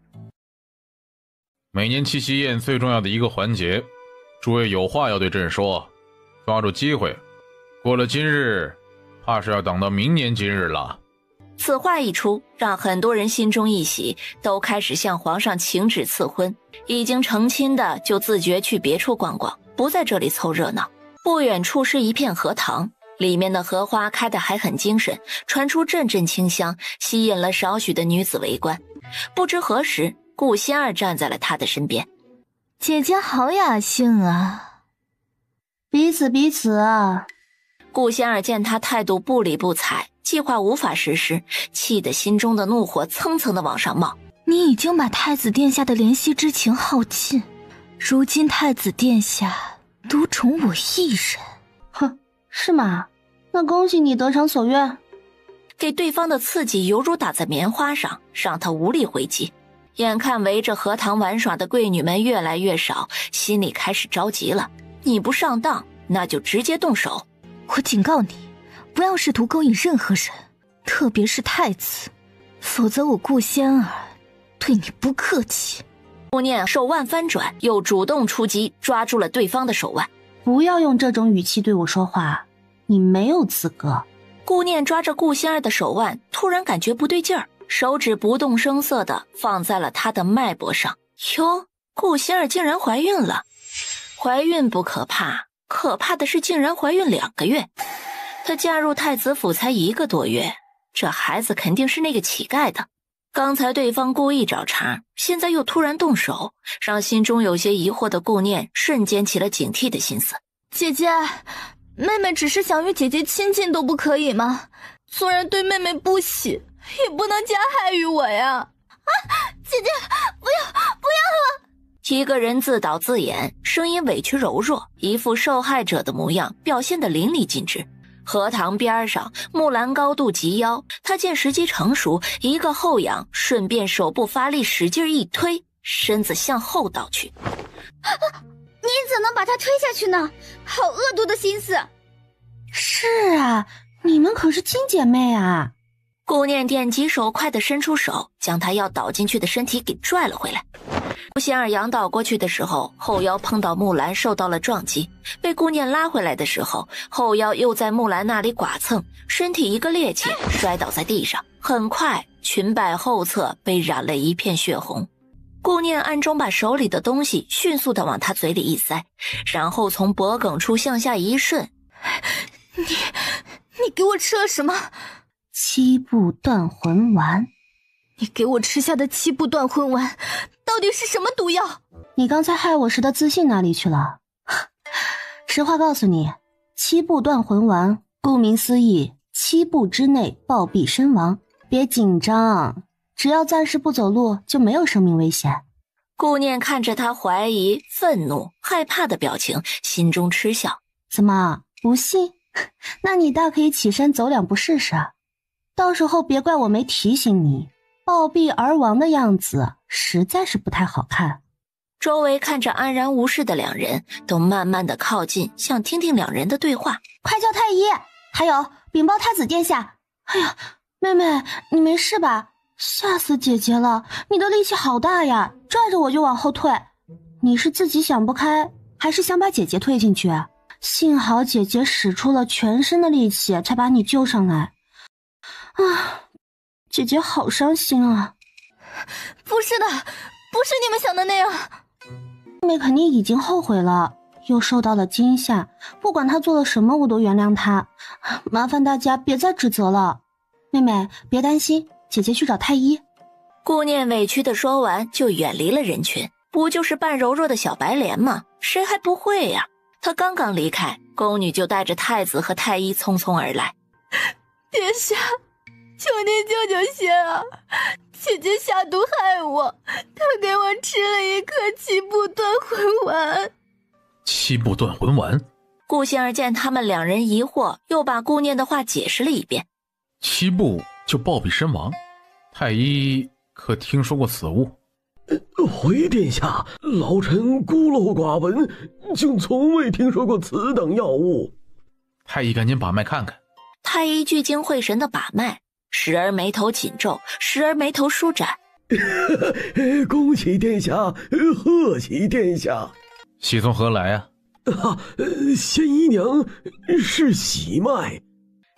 每年七夕宴最重要的一个环节，诸位有话要对朕说，抓住机会，过了今日，怕是要等到明年今日了。此话一出，让很多人心中一喜，都开始向皇上请旨赐婚。已经成亲的就自觉去别处逛逛，不在这里凑热闹。不远处是一片荷塘，里面的荷花开得还很精神，传出阵阵清香，吸引了少许的女子围观。不知何时，顾仙儿站在了他的身边。姐姐好雅兴啊。彼此啊。顾仙儿见他态度不理不睬，计划无法实施，气得心中的怒火蹭蹭的往上冒。你已经把太子殿下的怜惜之情耗尽，如今太子殿下独宠我一人。哼，是吗？那恭喜你得偿所愿。给对方的刺激犹如打在棉花上，让他无力回击。眼看围着荷塘玩耍的贵女们越来越少，心里开始着急了。你不上当，那就直接动手。我警告你，不要试图勾引任何人，特别是太子，否则我顾仙儿对你不客气。顾念手腕翻转，又主动出击，抓住了对方的手腕。不要用这种语气对我说话，你没有资格。顾念抓着顾仙儿的手腕，突然感觉不对劲儿，手指不动声色地放在了她的脉搏上。哟，顾仙儿竟然怀孕了！怀孕不可怕，可怕的是竟然怀孕2个月。她嫁入太子府才1个多月，这孩子肯定是那个乞丐的。刚才对方故意找茬，现在又突然动手，让心中有些疑惑的顾念瞬间起了警惕的心思。姐姐，妹妹只是想与姐姐亲近都不可以吗？纵然对妹妹不喜，也不能加害于我呀！姐姐，不要了！一个人自导自演，声音委屈柔弱，一副受害者的模样，表现得淋漓尽致。荷塘边上，木兰高度及腰，他见时机成熟，一个后仰，顺便手部发力使劲一推，身子向后倒去。你怎能把他推下去呢？好恶毒的心思！是啊，你们可是亲姐妹啊！顾念电极手快地伸出手，将他要倒进去的身体给拽了回来。顾仙儿仰倒过去的时候，后腰碰到木兰，受到了撞击。被顾念拉回来的时候，后腰又在木兰那里剐蹭，身体一个趔趄，摔倒在地上。很快，裙摆后侧被染了一片血红。顾念暗中把手里的东西迅速地往他嘴里一塞，然后从脖颈处向下一顺。你给我吃了什么？7步断魂丸。你给我吃下的7步断魂丸到底是什么毒药？你刚才害我时的自信哪里去了？实话告诉你，7步断魂丸顾名思义，7步之内暴毙身亡。别紧张，只要暂时不走路就没有生命危险。顾念看着他怀疑、愤怒、害怕的表情，心中嗤笑。怎么不信？那你大可以起身走2步试试，到时候别怪我没提醒你，暴毙而亡的样子实在是不太好看。周围看着安然无事的两人，都慢慢的靠近，想听听两人的对话。快叫太医，还有禀报太子殿下。哎呀，妹妹，你没事吧？吓死姐姐了，你的力气好大呀，拽着我就往后退。你是自己想不开，还是想把姐姐推进去？幸好姐姐使出了全身的力气才把你救上来。啊，姐姐好伤心啊。不是的，不是你们想的那样。妹妹肯定已经后悔了，又受到了惊吓，不管她做了什么我都原谅她，麻烦大家别再指责了。妹妹别担心，姐姐去找太医。顾念委屈的说完就远离了人群，不就是扮柔弱的小白莲吗？谁还不会呀？他刚刚离开，宫女就带着太子和太医匆匆而来。殿下，求您救救仙儿，求姐姐下毒害我，她给我吃了一颗7步断魂丸。7步断魂丸？顾仙儿见他们两人疑惑，又把顾念的话解释了一遍。7步就暴毙身亡？太医可听说过此物？回殿下，老臣孤陋寡闻，竟从未听说过此等药物。太医赶紧把脉看看。太医聚精会神地把脉，时而眉头紧皱，时而眉头舒展。恭喜殿下，贺喜殿下。喜从何来啊？仙姨娘是喜脉。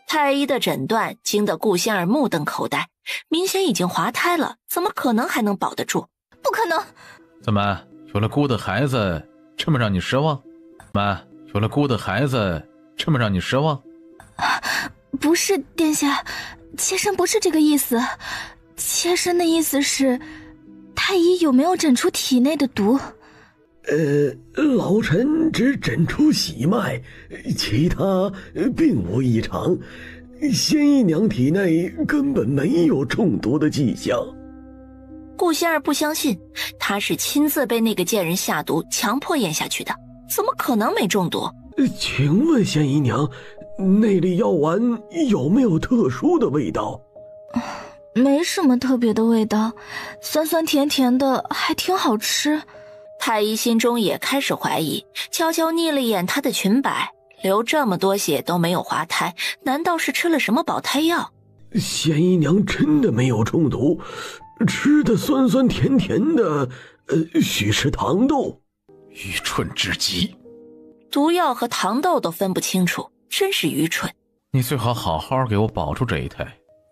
太医的诊断惊得顾仙儿目瞪口呆，明显已经滑胎了，怎么可能还能保得住？不可能！怎么有了姑的孩子这么让你失望？妈，有了姑的孩子这么让你失望？不是，殿下，妾身不是这个意思。妾身的意思是，太医有没有诊出体内的毒？老臣只诊出喜脉，其他并无异常。仙姨娘体内根本没有中毒的迹象。顾仙儿不相信，他是亲自被那个贱人下毒，强迫咽下去的，怎么可能没中毒？请问仙姨娘，那粒药丸有没有特殊的味道？没什么特别的味道，酸酸甜甜的，还挺好吃。太医心中也开始怀疑，悄悄睨了一眼她的裙摆，流这么多血都没有滑胎，难道是吃了什么保胎药？仙姨娘真的没有中毒，吃的酸酸甜甜的，许是糖豆。愚蠢至极！毒药和糖豆都分不清楚，真是愚蠢。你最好好好给我保住这一胎，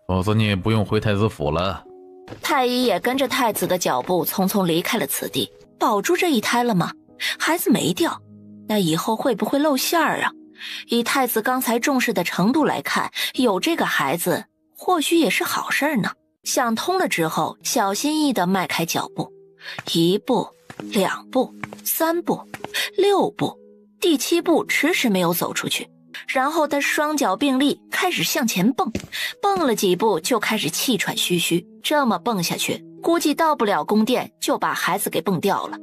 否则你也不用回太子府了。太医也跟着太子的脚步匆匆离开了此地。保住这一胎了吗？孩子没掉，那以后会不会露馅儿啊？以太子刚才重视的程度来看，有这个孩子或许也是好事呢。想通了之后，小心翼翼地迈开脚步，1步2步3步6步，第7步迟迟没有走出去。然后他双脚并立，开始向前蹦，蹦了几步就开始气喘吁吁。这么蹦下去，估计到不了宫殿就把孩子给蹦掉了。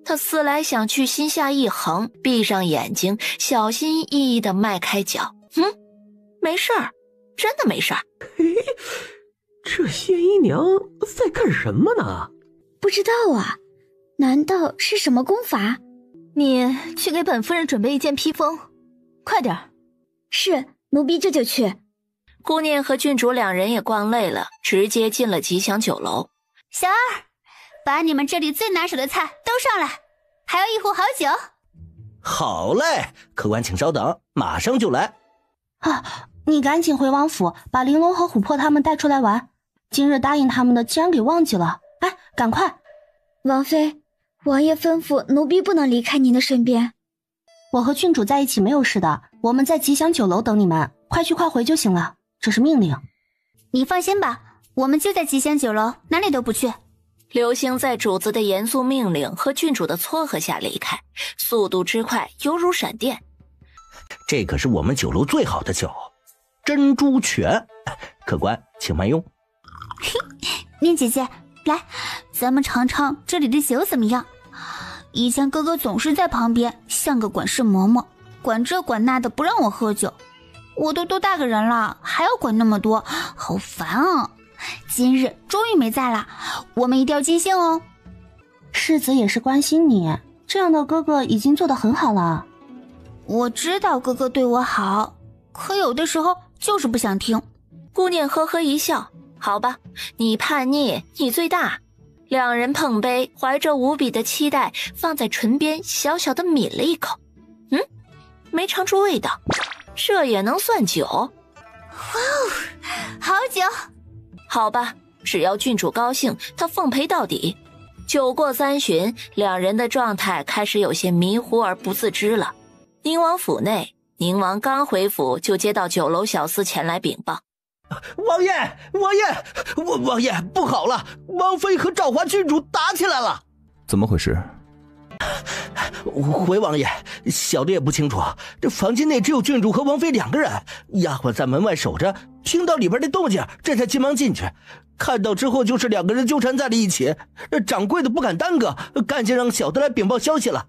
他思来想去，心下一横，闭上眼睛，小心翼翼地迈开脚。没事儿，真的没事儿。这仙姨娘在干什么呢？不知道啊，难道是什么功法？你去给本夫人准备一件披风，快点。是，奴婢这就去。顾念和郡主两人也逛累了，直接进了吉祥酒楼。小二，把你们这里最拿手的菜都上来，还有一壶好酒。好嘞，客官请稍等，马上就来。你赶紧回王府，把玲珑和琥珀他们带出来玩。今日答应他们的，竟然给忘记了。赶快！王妃，王爷吩咐奴婢不能离开您的身边。我和郡主在一起没有事的，我们在吉祥酒楼等你们，快去快回就行了，这是命令。你放心吧，我们就在吉祥酒楼，哪里都不去。刘星在主子的严肃命令和郡主的撮合下离开，速度之快犹如闪电。这可是我们酒楼最好的酒，珍珠泉，客官请慢用。念姐姐，来，咱们尝尝这里的酒怎么样？以前哥哥总是在旁边像个管事嬷嬷，管这管那的不让我喝酒，我都多大个人了，还要管那么多，好烦啊！今日终于没在了，我们一定要尽兴哦。世子也是关心你，这样的哥哥已经做得很好了。我知道哥哥对我好，可有的时候就是不想听。顾念呵呵一笑，好吧，你叛逆，你最大。两人碰杯，怀着无比的期待，放在唇边小小的抿了一口。没尝出味道，这也能算酒？哇哦，好酒！好吧，只要郡主高兴，他奉陪到底。酒过3巡，两人的状态开始有些迷糊而不自知了。宁王府内，宁王刚回府就接到酒楼小厮前来禀报。王爷，不好了！王妃和赵华郡主打起来了。怎么回事？回王爷，小的也不清楚，这房间内只有郡主和王妃2个人，丫鬟在门外守着，听到里边的动静，这才急忙进去。看到之后就是2个人纠缠在了一起，掌柜的不敢耽搁，赶紧让小的来禀报消息了。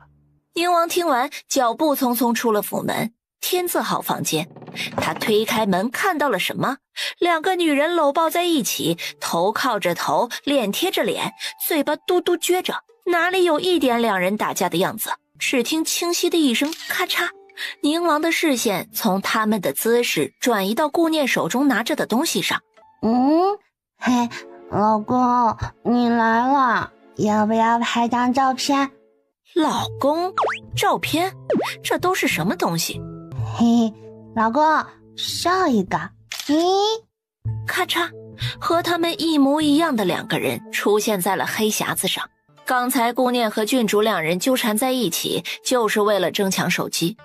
宁王听完，脚步匆匆出了府门，天字号房间。他推开门，看到了什么？2个女人搂抱在一起，头靠着头，脸贴着脸，嘴巴嘟嘟撅着，哪里有一点2人打架的样子？只听清晰的一声咔嚓，宁王的视线从他们的姿势转移到顾念手中拿着的东西上。嘿，老公，你来了，要不要拍张照片？老公，照片？这都是什么东西？嘿，老公，笑一个。咔嚓，和他们一模一样的2个人出现在了黑匣子上。刚才顾念和郡主2人纠缠在一起，就是为了争抢手机。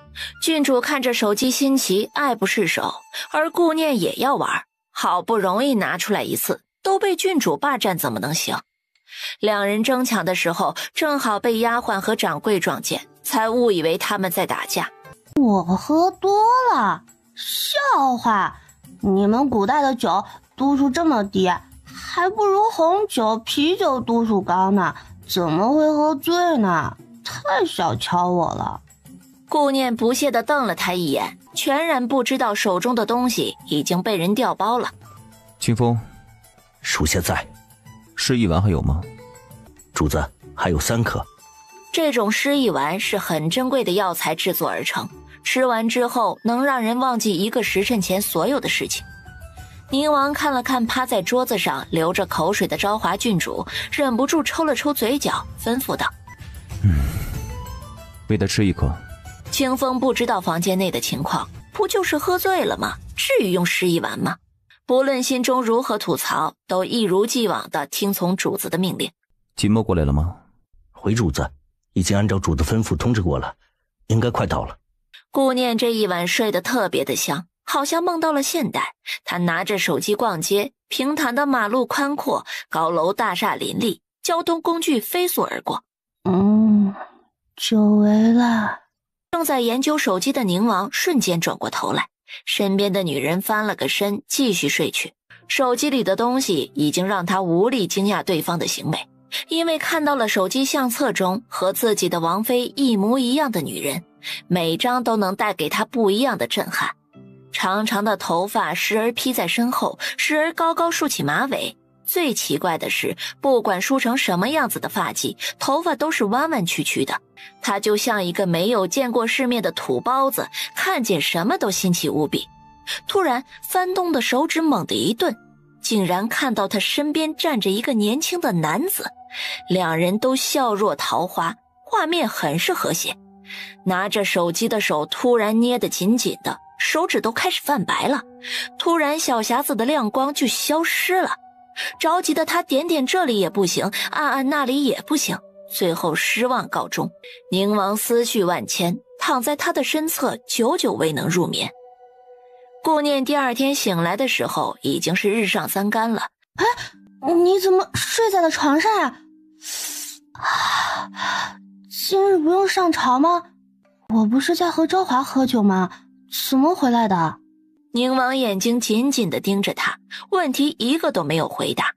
郡主看着手机新奇，爱不释手，而顾念也要玩，好不容易拿出来一次，都被郡主霸占，怎么能行？2人争抢的时候，正好被丫鬟和掌柜撞见，才误以为他们在打架。我喝多了，笑话！你们古代的酒度数这么低，还不如红酒、啤酒度数高呢，怎么会喝醉呢？太小瞧我了。顾念不屑地瞪了他一眼，全然不知道手中的东西已经被人调包了。清风，属下在。失忆丸还有吗？主子，还有3颗。这种失忆丸是很珍贵的药材制作而成，吃完之后能让人忘记1个时辰前所有的事情。宁王看了看趴在桌子上流着口水的昭华郡主，忍不住抽了抽嘴角，吩咐道：喂他吃1颗。清风不知道房间内的情况，不就是喝醉了吗？至于用失忆丸吗？不论心中如何吐槽，都一如既往地听从主子的命令。秦墨过来了吗？回主子，已经按照主子吩咐通知过了，应该快到了。顾念这一晚睡得特别的香，好像梦到了现代。他拿着手机逛街，平坦的马路宽阔，高楼大厦林立，交通工具飞速而过。久违了。正在研究手机的宁王瞬间转过头来，身边的女人翻了个身，继续睡去。手机里的东西已经让他无力惊讶对方的行为，因为看到了手机相册中和自己的王妃一模一样的女人，每张都能带给他不一样的震撼。长长的头发时而披在身后，时而高高竖起马尾。最奇怪的是，不管梳成什么样子的发髻，头发都是弯弯曲曲的。他就像一个没有见过世面的土包子，看见什么都新奇无比。突然翻动的手指猛地一顿，竟然看到他身边站着一个年轻的男子，2人都笑若桃花，画面很是和谐。拿着手机的手突然捏得紧紧的，手指都开始泛白了。突然小匣子的亮光就消失了，着急的他点点这里也不行，按按那里也不行，最后失望告终。宁王思绪万千，躺在他的身侧，久久未能入眠。顾念第2天醒来的时候，已经是日上3竿了。你怎么睡在了床上呀？今日不用上朝吗？我不是在和昭华喝酒吗？怎么回来的？宁王眼睛紧紧地盯着他，问题一个都没有回答。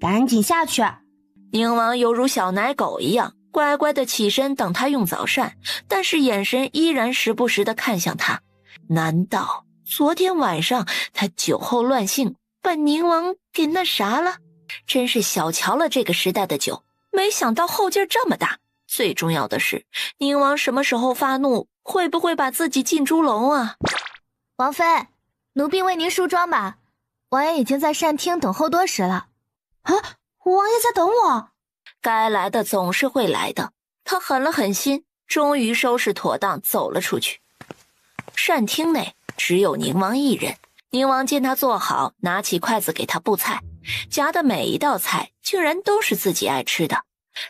赶紧下去。宁王犹如小奶狗一样，乖乖地起身等他用早膳，但是眼神依然时不时地看向他。难道昨天晚上他酒后乱性，把宁王给那啥了？真是小瞧了这个时代的酒，没想到后劲这么大。最重要的是，宁王什么时候发怒，会不会把自己进猪笼啊？王妃，奴婢为您梳妆吧，王爷已经在膳厅等候多时了。王爷在等我。该来的总是会来的。他狠了狠心，终于收拾妥当走了出去。膳厅内只有宁王一人。宁王见他坐好，拿起筷子给他布菜，夹的每一道菜竟然都是自己爱吃的。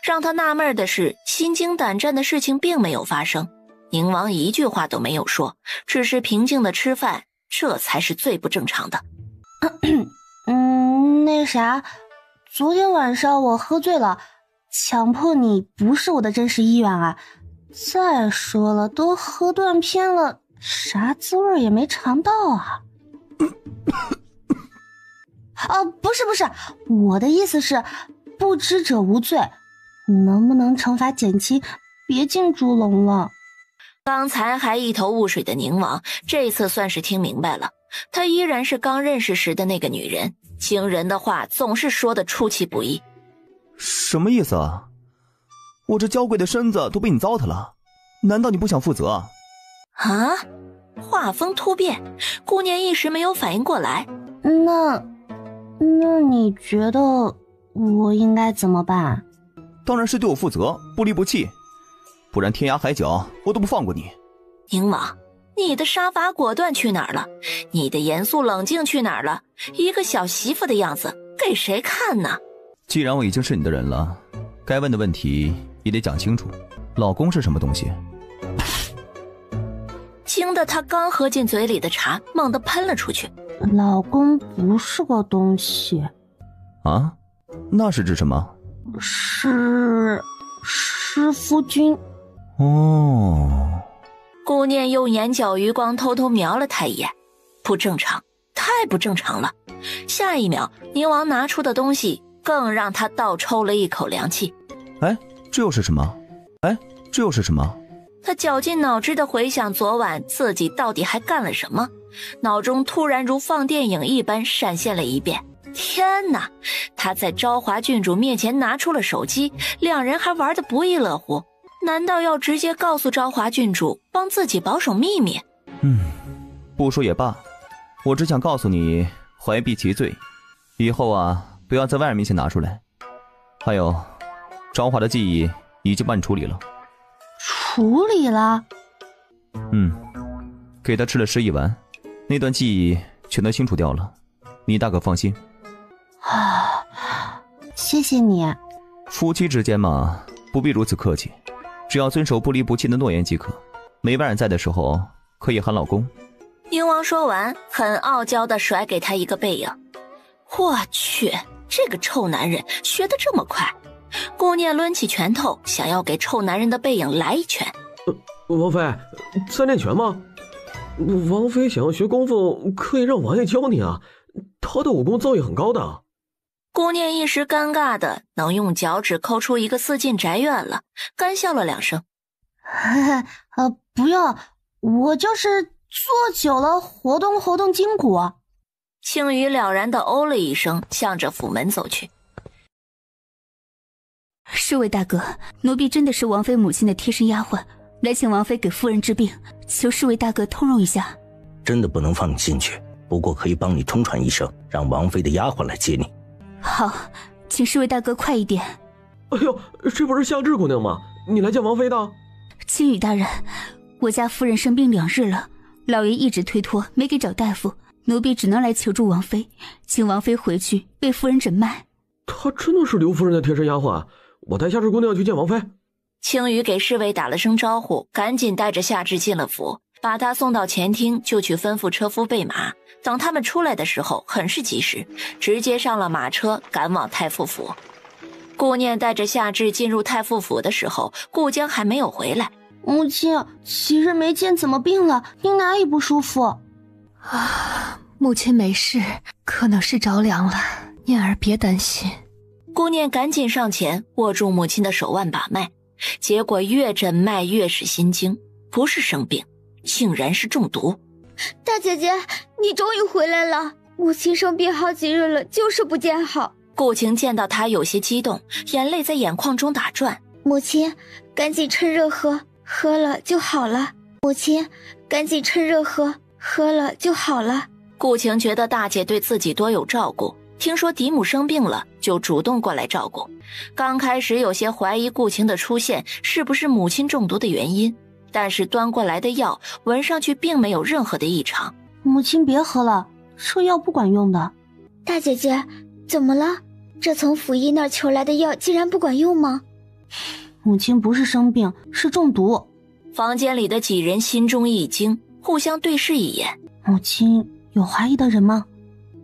让他纳闷的是，心惊胆战的事情并没有发生。宁王一句话都没有说，只是平静的吃饭，这才是最不正常的。那啥，昨天晚上我喝醉了，强迫你不是我的真实意愿啊。再说了，都喝断片了，啥滋味也没尝到啊。不是，我的意思是，不知者无罪，能不能惩罚减轻，别进猪笼了。刚才还一头雾水的宁王，这次算是听明白了，她依然是刚认识时的那个女人，惊人的话总是说得出其不意。什么意思啊？我这娇贵的身子都被你糟蹋了，难道你不想负责啊？啊！画风突变，顾念一时没有反应过来。那你觉得我应该怎么办？当然是对我负责，不离不弃，不然天涯海角我都不放过你。宁王，你的杀伐果断去哪儿了？你的严肃冷静去哪儿了？一个小媳妇的样子给谁看呢？既然我已经是你的人了，该问的问题也得讲清楚。老公是什么东西？惊得他刚喝进嘴里的茶猛地喷了出去。老公不是个东西啊？那是指什么？是夫君。哦。顾念用眼角余光偷偷瞄了他一眼，不正常，太不正常了。下一秒，宁王拿出的东西更让他倒抽了一口凉气。这又是什么？他绞尽脑汁地回想昨晚自己到底还干了什么，脑中突然如放电影一般闪现了一遍。天哪，他在昭华郡主面前拿出了手机，两人还玩得不亦乐乎，难道要直接告诉昭华郡主帮自己保守秘密？不说也罢，我只想告诉你怀璧其罪，以后不要在外人面前拿出来。还有，昭华的记忆已经帮你处理了。处理了？给他吃了失忆丸，那段记忆全都清除掉了，你大可放心。谢谢你。夫妻之间嘛，不必如此客气，只要遵守不离不弃的诺言即可。没外人在的时候，可以喊老公。宁王说完，很傲娇地甩给他一个背影。我去，这个臭男人学得这么快。顾念抡起拳头，想要给臭男人的背影来一拳。王妃，在练拳吗？王妃想要学功夫，可以让王爷教你啊，他的武功造诣很高的。顾念一时尴尬的能用脚趾抠出一个四进宅院了，干笑了两声。不用，我就是坐久了活动筋骨。青羽了然的哦了一声，向着府门走去。侍卫大哥，奴婢真的是王妃母亲的贴身丫鬟，来请王妃给夫人治病，求侍卫大哥通融一下。真的不能放你进去，不过可以帮你通传一声，让王妃的丫鬟来接你。好，请侍卫大哥快一点。哎呦，这不是夏至姑娘吗？你来见王妃的？青羽大人，我家夫人生病2日了，老爷一直推脱，没给找大夫，奴婢只能来求助王妃，请王妃回去为夫人诊脉。她真的是刘夫人的贴身丫鬟，我带夏至姑娘去见王妃。青羽给侍卫打了声招呼，赶紧带着夏至进了府，把他送到前厅，就去吩咐车夫备马。等他们出来的时候很是及时，直接上了马车赶往太傅府。顾念带着夏至进入太傅府的时候，顾江还没有回来。母亲，几日没见，怎么病了？您哪里不舒服？母亲没事，可能是着凉了，念儿别担心。顾念赶紧上前握住母亲的手腕把脉，结果越诊脉越是心惊，不是生病，竟然是中毒。大姐姐，你终于回来了！母亲生病好几日了，就是不见好。顾晴见到他有些激动，眼泪在眼眶中打转。母亲，赶紧趁热喝，喝了就好了。母亲，赶紧趁热喝，喝了就好了。顾晴觉得大姐对自己多有照顾，听说嫡母生病了，就主动过来照顾。刚开始有些怀疑顾晴的出现是不是母亲中毒的原因，但是端过来的药闻上去并没有任何的异常。母亲别喝了，这药不管用的。大姐姐，怎么了？这从府医那儿求来的药竟然不管用吗？母亲不是生病，是中毒。房间里的几人心中一惊，互相对视一眼。母亲有怀疑的人吗？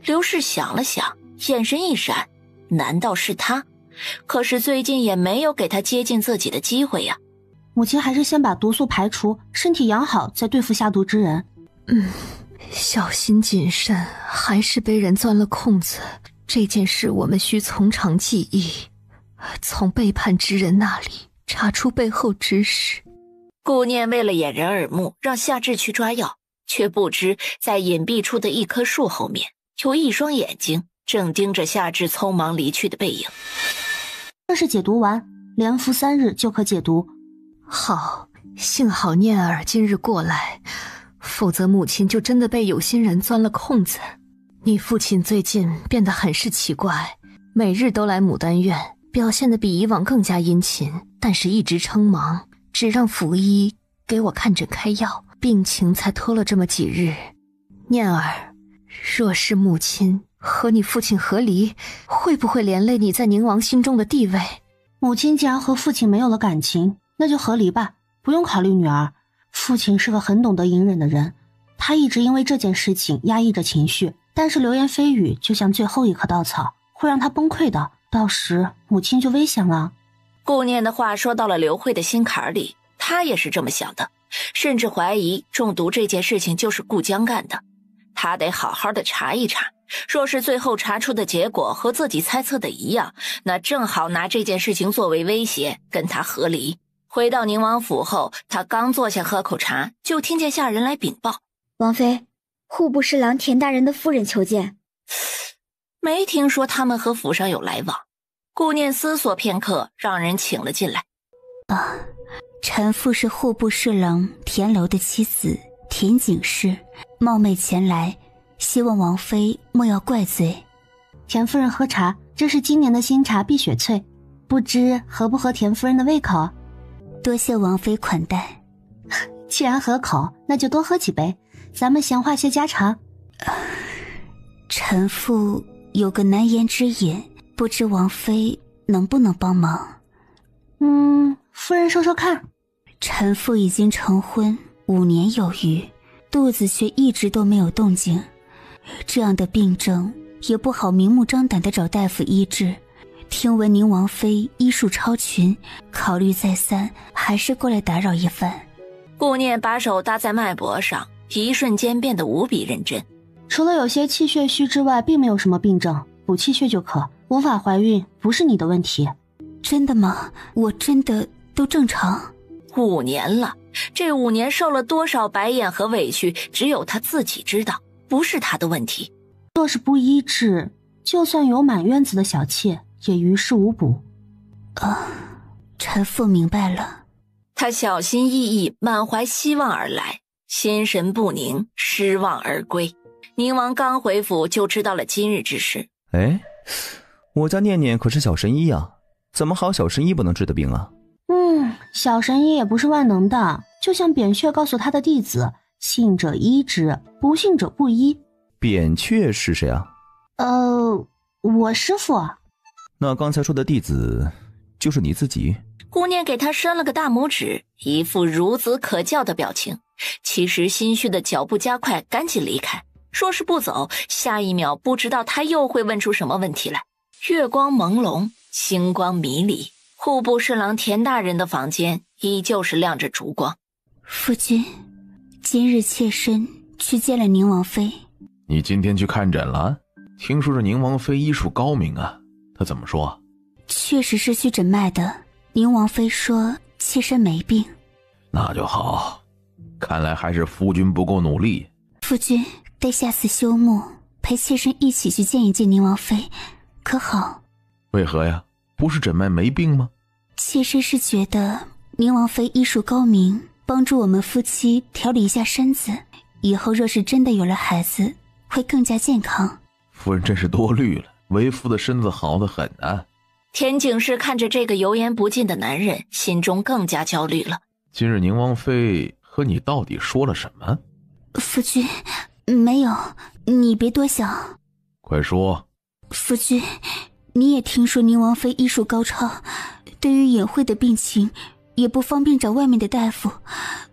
刘氏想了想，眼神一闪，难道是他？可是最近也没有给他接近自己的机会呀。母亲还是先把毒素排除，身体养好，再对付下毒之人。小心谨慎，还是被人钻了空子。这件事我们需从长计议，从背叛之人那里查出背后指使。顾念为了掩人耳目，让夏至去抓药，却不知在隐蔽处的一棵树后面，有一双眼睛正盯着夏至匆忙离去的背影。这是解毒丸，连服3日就可解毒。好，幸好念儿今日过来，否则母亲就真的被有心人钻了空子。你父亲最近变得很是奇怪，每日都来牡丹院，表现得比以往更加殷勤，但是一直称忙，只让府医给我看诊开药，病情才拖了这么几日。念儿，若是母亲和你父亲和离，会不会连累你在宁王心中的地位？母亲既然和父亲没有了感情，那就和离吧，不用考虑女儿。父亲是个很懂得隐忍的人，他一直因为这件事情压抑着情绪，但是流言蜚语就像最后一棵稻草，会让他崩溃的，到时母亲就危险了。顾念的话说到了刘慧的心坎里，他也是这么想的，甚至怀疑中毒这件事情就是顾江干的。他得好好的查一查，若是最后查出的结果和自己猜测的一样，那正好拿这件事情作为威胁，跟他和离。回到宁王府后，他刚坐下喝口茶，就听见下人来禀报：王妃，户部侍郎田大人的夫人求见。没听说他们和府上有来往。顾念思索片刻，让人请了进来。臣妇是户部侍郎田楼的妻子田景氏，冒昧前来，希望王妃莫要怪罪。田夫人喝茶，这是今年的新茶碧雪翠，不知合不合田夫人的胃口？多谢王妃款待。既然合口，那就多喝几杯，咱们闲话些家常。臣妇有个难言之隐，不知王妃能不能帮忙？夫人说说看。臣妇已经成婚5年有余，肚子却一直都没有动静，这样的病症也不好明目张胆地找大夫医治。听闻宁王妃医术超群，考虑再三，还是过来打扰一番。顾念把手搭在脉搏上，一瞬间变得无比认真。除了有些气血虚之外，并没有什么病症，补气血就可。无法怀孕不是你的问题。真的吗？我真的都正常？5年了，这5年受了多少白眼和委屈，只有他自己知道，不是他的问题。若是不医治，就算有满院子的小妾，也于事无补。臣妇明白了。他小心翼翼，满怀希望而来，心神不宁，失望而归。宁王刚回府就知道了今日之事。我家念念可是小神医啊，怎么好小神医不能治的病啊？小神医也不是万能的，就像扁鹊告诉他的弟子，信者医之，不信者不医。扁鹊是谁啊？我师父。那刚才说的弟子就是你自己？顾念给他伸了个大拇指，一副孺子可教的表情。其实心虚的脚步加快，赶紧离开。说是不走，下一秒不知道他又会问出什么问题来。月光朦胧，星光迷离，户部侍郎田大人的房间依旧是亮着烛光。夫君，今日妾身去见了宁王妃。你今天去看诊了？听说这宁王妃医术高明啊，她怎么说？确实是去诊脉的，宁王妃说妾身没病。那就好，看来还是夫君不够努力。夫君待下次休沐，陪妾身一起去见一见宁王妃，可好？为何呀？不是诊脉没病吗？妾身是觉得宁王妃医术高明，帮助我们夫妻调理一下身子，以后若是真的有了孩子，会更加健康。夫人真是多虑了，为夫的身子好得很啊。田景世看着这个油盐不进的男人，心中更加焦虑了。今日宁王妃和你到底说了什么？夫君，没有，你别多想。快说。夫君，你也听说宁王妃医术高超，对于隐晦的病情也不方便找外面的大夫，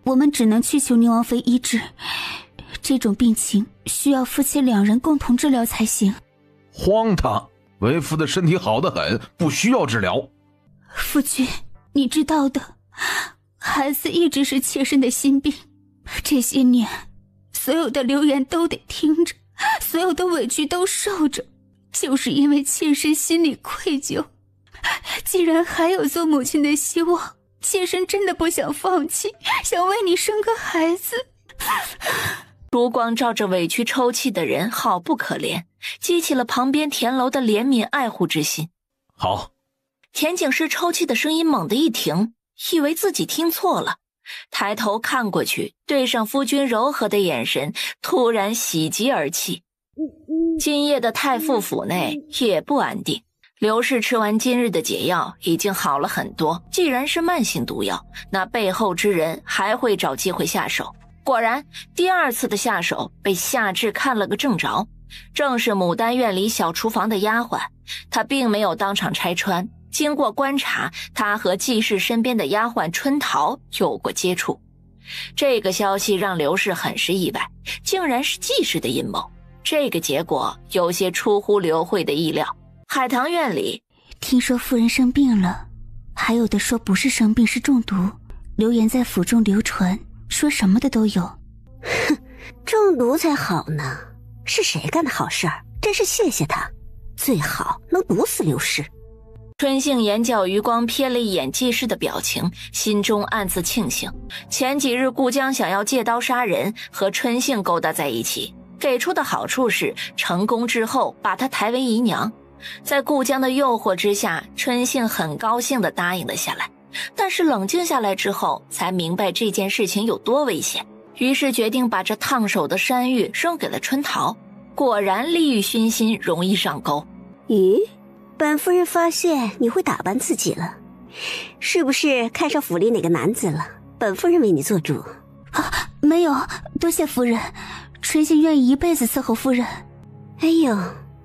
我们只能去求宁王妃医治。这种病情需要夫妻2人共同治疗才行。荒唐！为夫的身体好得很，不需要治疗。夫君，你知道的，孩子一直是妾身的心病，这些年所有的流言都得听着，所有的委屈都受着，就是因为妾身心里愧疚。既然还有做母亲的希望，妾身真的不想放弃，想为你生个孩子。烛光照着委屈抽泣的人，好不可怜，激起了旁边田楼的怜悯爱护之心。好。田景师抽泣的声音猛地一停，以为自己听错了，抬头看过去，对上夫君柔和的眼神，突然喜极而泣。今夜的太傅府内也不安定，刘氏吃完今日的解药已经好了很多，既然是慢性毒药，那背后之人还会找机会下手。果然第二次的下手被夏至看了个正着，正是牡丹院里小厨房的丫鬟。她并没有当场拆穿，经过观察，她和季氏身边的丫鬟春桃有过接触。这个消息让刘氏很是意外，竟然是季氏的阴谋。这个结果有些出乎刘慧的意料。海棠院里，听说夫人生病了，还有的说不是生病是中毒，流言在府中流传，说什么的都有。哼，中毒才好呢，是谁干的好事儿？真是谢谢他，最好能毒死刘氏。春杏眼角余光瞥了一眼季氏的表情，心中暗自庆幸，前几日顾江想要借刀杀人，和春杏勾搭在一起，给出的好处是成功之后把她抬为姨娘。在顾江的诱惑之下，春杏很高兴地答应了下来，但是冷静下来之后才明白这件事情有多危险，于是决定把这烫手的山芋扔给了春桃。果然利欲熏心，容易上钩。咦，本夫人发现你会打扮自己了，是不是看上府里哪个男子了？本夫人为你做主。啊，没有，多谢夫人，春杏愿意一辈子伺候夫人。哎呦，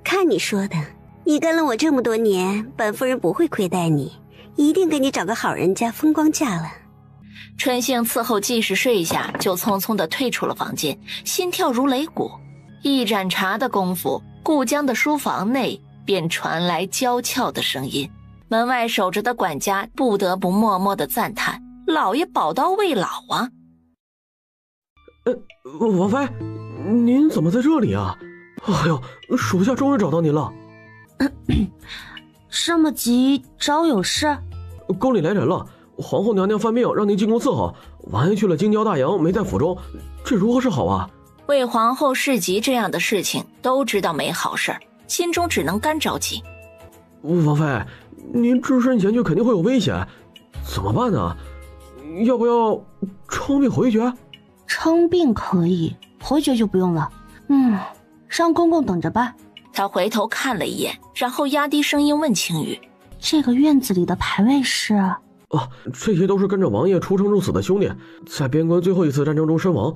看你说的，你跟了我这么多年，本夫人不会亏待你，一定给你找个好人家风光嫁了。春杏伺候季氏睡下，就匆匆地退出了房间，心跳如擂鼓。一盏茶的功夫，顾江的书房内便传来娇俏的声音。门外守着的管家不得不默默地赞叹：老爷宝刀未老啊！王妃，您怎么在这里啊？哎呦，属下终于找到您了。这么急，找有事？宫里来人了，皇后娘娘犯病，让您进宫伺候。王爷去了京郊大洋，没在府中，这如何是好啊？为皇后事急这样的事情，都知道没好事，心中只能干着急。王妃，您只身前去肯定会有危险，怎么办呢？要不要称病回绝？称病可以，回绝就不用了。让公公等着吧。他回头看了一眼，然后压低声音问青羽：这个院子里的牌位是？这些都是跟着王爷出生入死的兄弟，在边关最后一次战争中身亡。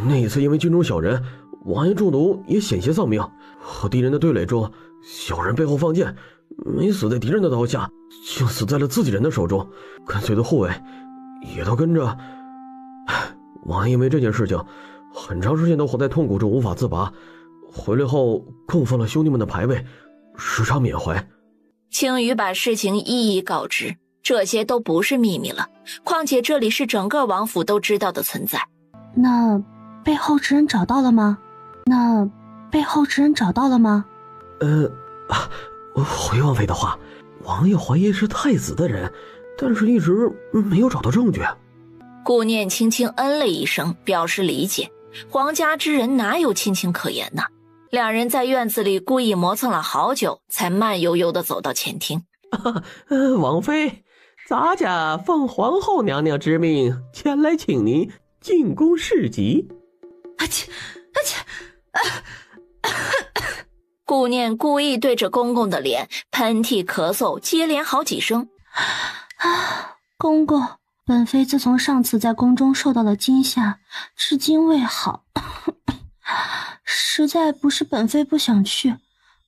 那一次因为军中小人，王爷中毒也险些丧命。和敌人的对垒中，小人背后放箭，没死在敌人的刀下，就死在了自己人的手中。跟随的护卫也都跟着。王爷因为这件事情，很长时间都活在痛苦中无法自拔。回来后供奉了兄弟们的牌位，时常缅怀。青羽把事情一一告知，这些都不是秘密了，况且这里是整个王府都知道的存在。那背后之人找到了吗？回王妃的话，王爷怀疑是太子的人，但是一直没有找到证据。顾念轻轻嗯了一声，表示理解。皇家之人哪有亲情可言呢？两人在院子里故意磨蹭了好久，才慢悠悠地走到前厅。王妃，咱家奉皇后娘娘之命前来请您进宫侍疾。顾念故意对着公公的脸喷嚏咳嗽，接连好几声。公公，本妃自从上次在宫中受到了惊吓，至今未好。实在不是本妃不想去，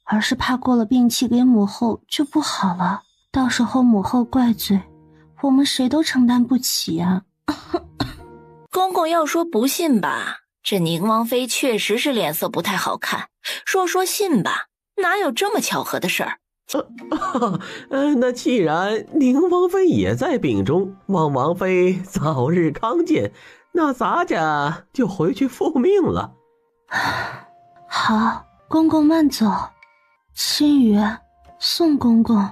而是怕过了病期给母后就不好了，到时候母后怪罪，我们谁都承担不起啊。公公要说不信吧，这宁王妃确实是脸色不太好看，说信吧，哪有这么巧合的事儿？那既然宁王妃也在病中，望王妃早日康健，那咱家就回去复命了。好，公公慢走。青羽，送公公。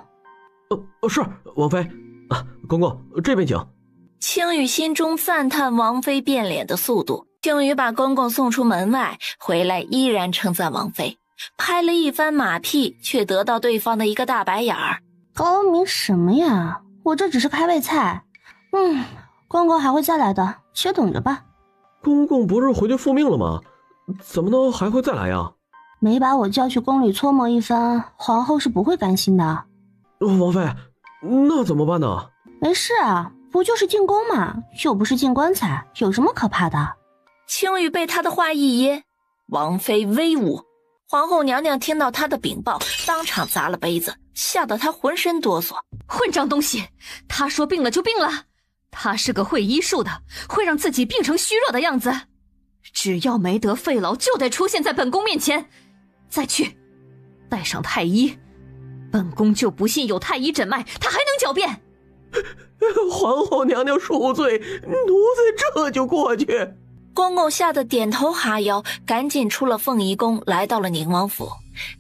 是王妃。公公这边请。青羽心中赞叹王妃变脸的速度。青羽把公公送出门外，回来依然称赞王妃，拍了一番马屁，却得到对方的一个大白眼儿。高明什么呀？我这只是开胃菜。公公还会再来的，且等着吧。公公不是回去复命了吗？怎么能还会再来呀？没把我叫去宫里搓磨一番，皇后是不会甘心的。王妃，那怎么办呢？没事啊，不就是进宫嘛，又不是进棺材，有什么可怕的？青羽被他的话一噎，王妃威武。皇后娘娘听到他的禀报，当场砸了杯子，吓得她浑身哆嗦。混账东西，他说病了就病了，他是个会医术的，会让自己病成虚弱的样子。只要没得肺痨，就得出现在本宫面前。再去带上太医，本宫就不信有太医诊脉，他还能狡辩。皇后娘娘恕罪，奴才这就过去。公公吓得点头哈腰，赶紧出了凤仪宫，来到了宁王府。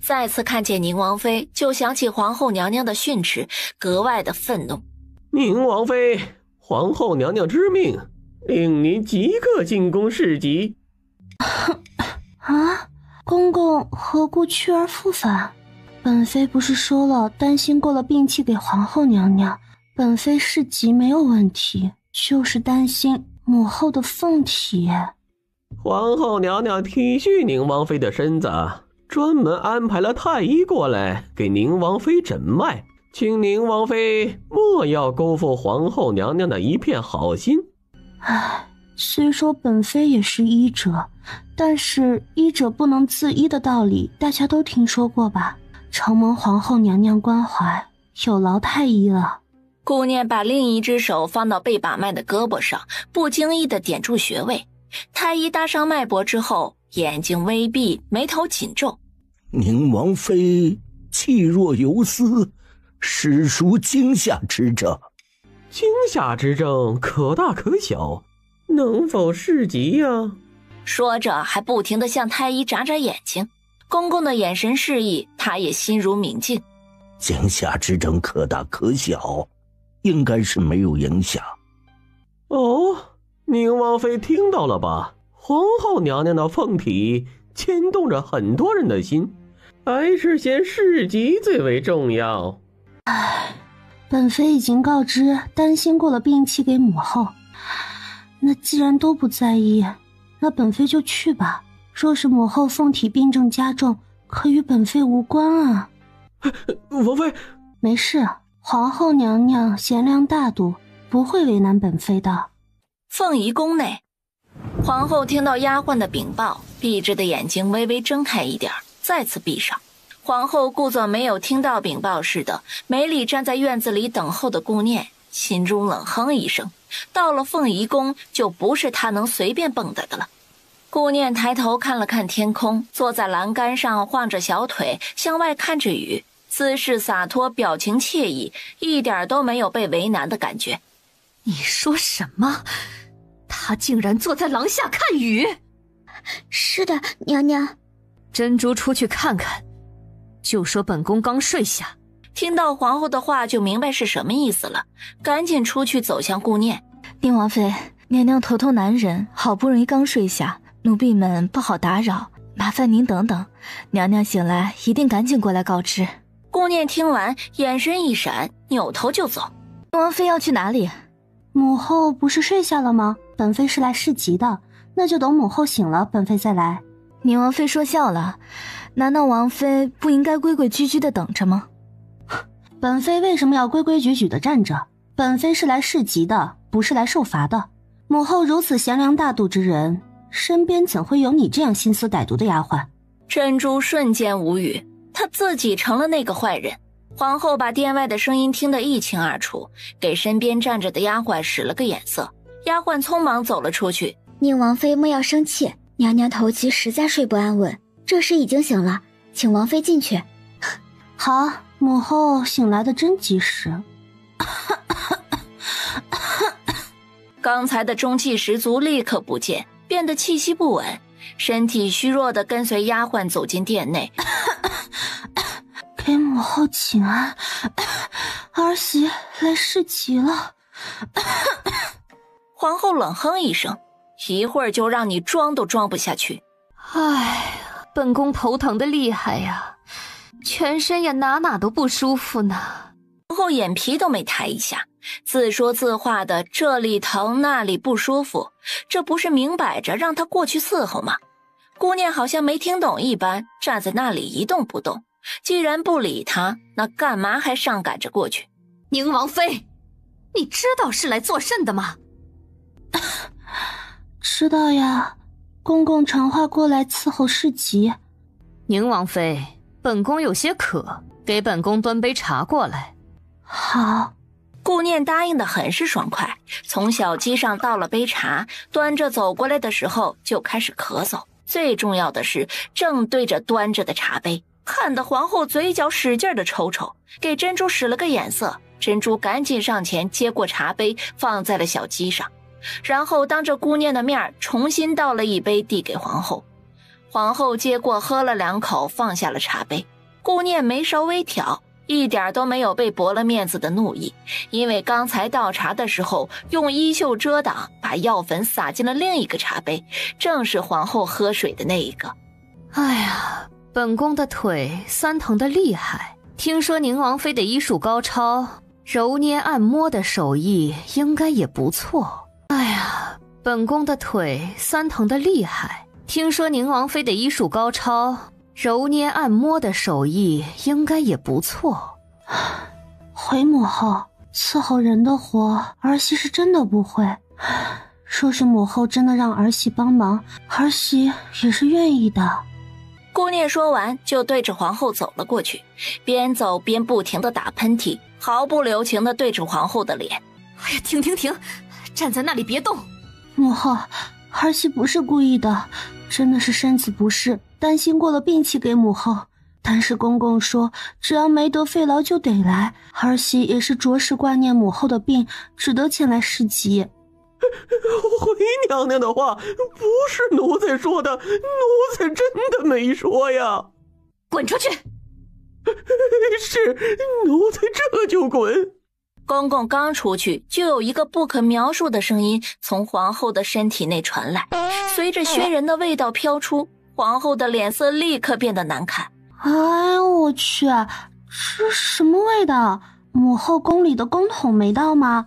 再次看见宁王妃，就想起皇后娘娘的训斥，格外的愤怒。宁王妃，皇后娘娘之命，令您即刻进宫侍疾。啊，公公何故去而复返？本妃不是说了，担心过了病气给皇后娘娘，本妃侍疾没有问题，就是担心母后的凤体。皇后娘娘体恤宁王妃的身子，专门安排了太医过来给宁王妃诊脉，请宁王妃莫要辜负皇后娘娘的一片好心。唉，虽说本妃也是医者，但是医者不能自医的道理大家都听说过吧？承蒙皇后娘娘关怀，有劳太医了。顾念把另一只手放到被把脉的胳膊上，不经意地点住穴位。太医搭上脉搏之后，眼睛微闭，眉头紧皱。宁王妃气若游丝，实属惊吓之症。惊吓之症可大可小，能否侍疾呀？说着还不停地向太医眨眨眼睛。公公的眼神示意，他也心如明镜。惊吓之症可大可小，应该是没有影响。哦，宁王妃听到了吧？皇后娘娘的凤体牵动着很多人的心，还是先侍疾最为重要。唉，本妃已经告知，担心过了病气给母后。那既然都不在意，那本妃就去吧。若是母后凤体病症加重，可与本妃无关啊。王妃，没事，皇后娘娘贤良大度，不会为难本妃的。凤仪宫内，皇后听到丫鬟的禀报，闭着的眼睛微微睁开一点，再次闭上。皇后故作没有听到禀报似的，没理站在院子里等候的顾念，心中冷哼一声。到了凤仪宫，就不是她能随便蹦跶的了。顾念抬头看了看天空，坐在栏杆上晃着小腿，向外看着雨，姿势洒脱，表情惬意，一点都没有被为难的感觉。你说什么？他竟然坐在廊下看雨？是的，娘娘。珍珠出去看看，就说本宫刚睡下。听到皇后的话就明白是什么意思了，赶紧出去走向顾念。宁王妃，娘娘头痛难忍，好不容易刚睡下，奴婢们不好打扰，麻烦您等等，娘娘醒来一定赶紧过来告知。顾念听完，眼神一闪，扭头就走。宁王妃要去哪里？母后不是睡下了吗？本妃是来侍疾的，那就等母后醒了，本妃再来。宁王妃说笑了，难道王妃不应该规规矩矩的等着吗？本妃为什么要规规矩矩的站着？本妃是来侍疾的，不是来受罚的。母后如此贤良大度之人，身边怎会有你这样心思歹毒的丫鬟？珍珠瞬间无语，她自己成了那个坏人。皇后把殿外的声音听得一清二楚，给身边站着的丫鬟使了个眼色。丫鬟匆忙走了出去。宁王妃莫要生气，娘娘头七实在睡不安稳，这时已经醒了，请王妃进去。好，母后醒来的真及时。刚才的中气十足立刻不见，变得气息不稳，身体虚弱的跟随丫鬟走进殿内。给母后请安，儿媳来侍疾了。皇后冷哼一声，一会儿就让你装都装不下去。唉，本宫头疼的厉害呀，全身也哪都不舒服呢。皇后眼皮都没抬一下，自说自话的这里疼那里不舒服，这不是明摆着让她过去伺候吗？姑娘好像没听懂一般，站在那里一动不动。既然不理她，那干嘛还上赶着过去？宁王妃，你知道是来作甚的吗？知道呀，公公传话过来伺候侍疾。宁王妃，本宫有些渴，给本宫端杯茶过来。好。顾念答应的很是爽快，从小鸡上倒了杯茶，端着走过来的时候就开始咳嗽。最重要的是，正对着端着的茶杯，看得皇后嘴角使劲的抽抽，给珍珠使了个眼色。珍珠赶紧上前接过茶杯，放在了小鸡上，然后当着顾念的面重新倒了一杯递给皇后。皇后接过喝了2口，放下了茶杯。顾念眉梢微挑，一点都没有被驳了面子的怒意，因为刚才倒茶的时候用衣袖遮挡，把药粉洒进了另一个茶杯，正是皇后喝水的那一个。哎呀，本宫的腿酸疼的厉害，听说宁王妃的医术高超，揉捏按摩的手艺应该也不错。哎呀，本宫的腿酸疼的厉害，听说宁王妃的医术高超，揉捏按摩的手艺应该也不错。回母后，伺候人的活儿媳是真的不会，若是母后真的让儿媳帮忙，儿媳也是愿意的。顾念说完就对着皇后走了过去，边走边不停地打喷嚏，毫不留情地对着皇后的脸。哎呀，停，站在那里别动。母后，儿媳不是故意的，真的是身子不适，担心过了病气给母后。但是公公说只要没得肺痨就得来，儿媳也是着实挂念母后的病，只得前来侍疾。回娘娘的话不是奴才说的，奴才真的没说呀。滚出去！是，奴才这就滚。公公刚出去，就有一个不可描述的声音从皇后的身体内传来，随着熏人的味道飘出，皇后的脸色立刻变得难看。哎呦我去，这什么味道？母后宫里的宫桶没到吗？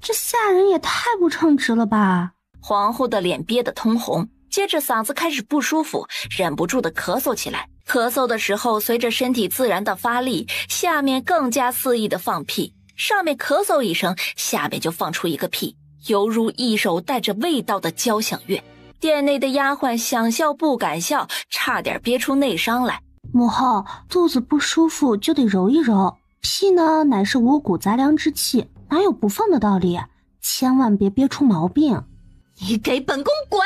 这下人也太不称职了吧！皇后的脸憋得通红，接着嗓子开始不舒服，忍不住的咳嗽起来。咳嗽的时候，随着身体自然的发力，下面更加肆意的放屁。上面咳嗽一声，下面就放出一个屁，犹如一首带着味道的交响乐。殿内的丫鬟想笑不敢笑，差点憋出内伤来。母后，肚子不舒服就得揉一揉，屁呢乃是五谷杂粮之气，哪有不放的道理？千万别憋出毛病。你给本宫滚！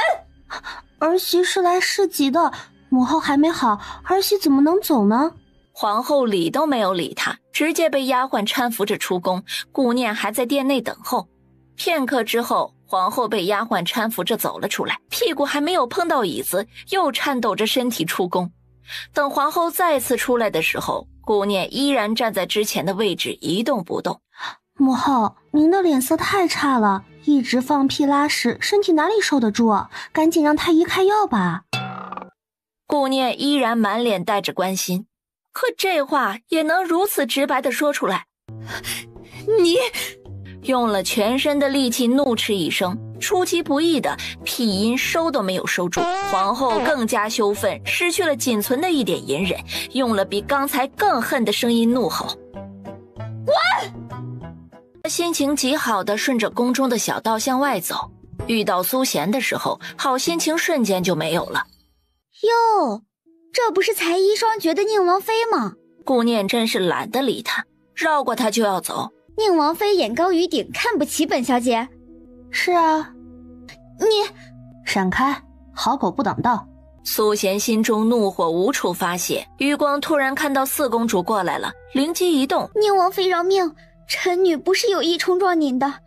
儿媳是来侍疾的，母后还没好，儿媳怎么能走呢？皇后理都没有理她，直接被丫鬟搀扶着出宫。顾念还在殿内等候。片刻之后，皇后被丫鬟搀扶着走了出来，屁股还没有碰到椅子，又颤抖着身体出宫。等皇后再次出来的时候，顾念依然站在之前的位置一动不动。母后，您的脸色太差了，一直放屁拉屎，身体哪里受得住？赶紧让太医开药吧。顾念依然满脸带着关心，可这话也能如此直白地说出来？你用了全身的力气怒斥一声，出其不意的屁音收都没有收住。皇后更加羞愤，失去了仅存的一点隐忍，用了比刚才更恨的声音怒吼：滚！心情极好的顺着宫中的小道向外走，遇到苏贤的时候，好心情瞬间就没有了。哟，这不是才艺双绝的宁王妃吗？顾念真是懒得理他，绕过他就要走。宁王妃眼高于顶，看不起本小姐。是啊，你闪开，好狗不挡道。苏贤心中怒火无处发泄，余光突然看到四公主过来了，灵机一动，宁王妃饶命，臣女不是有意冲撞您的。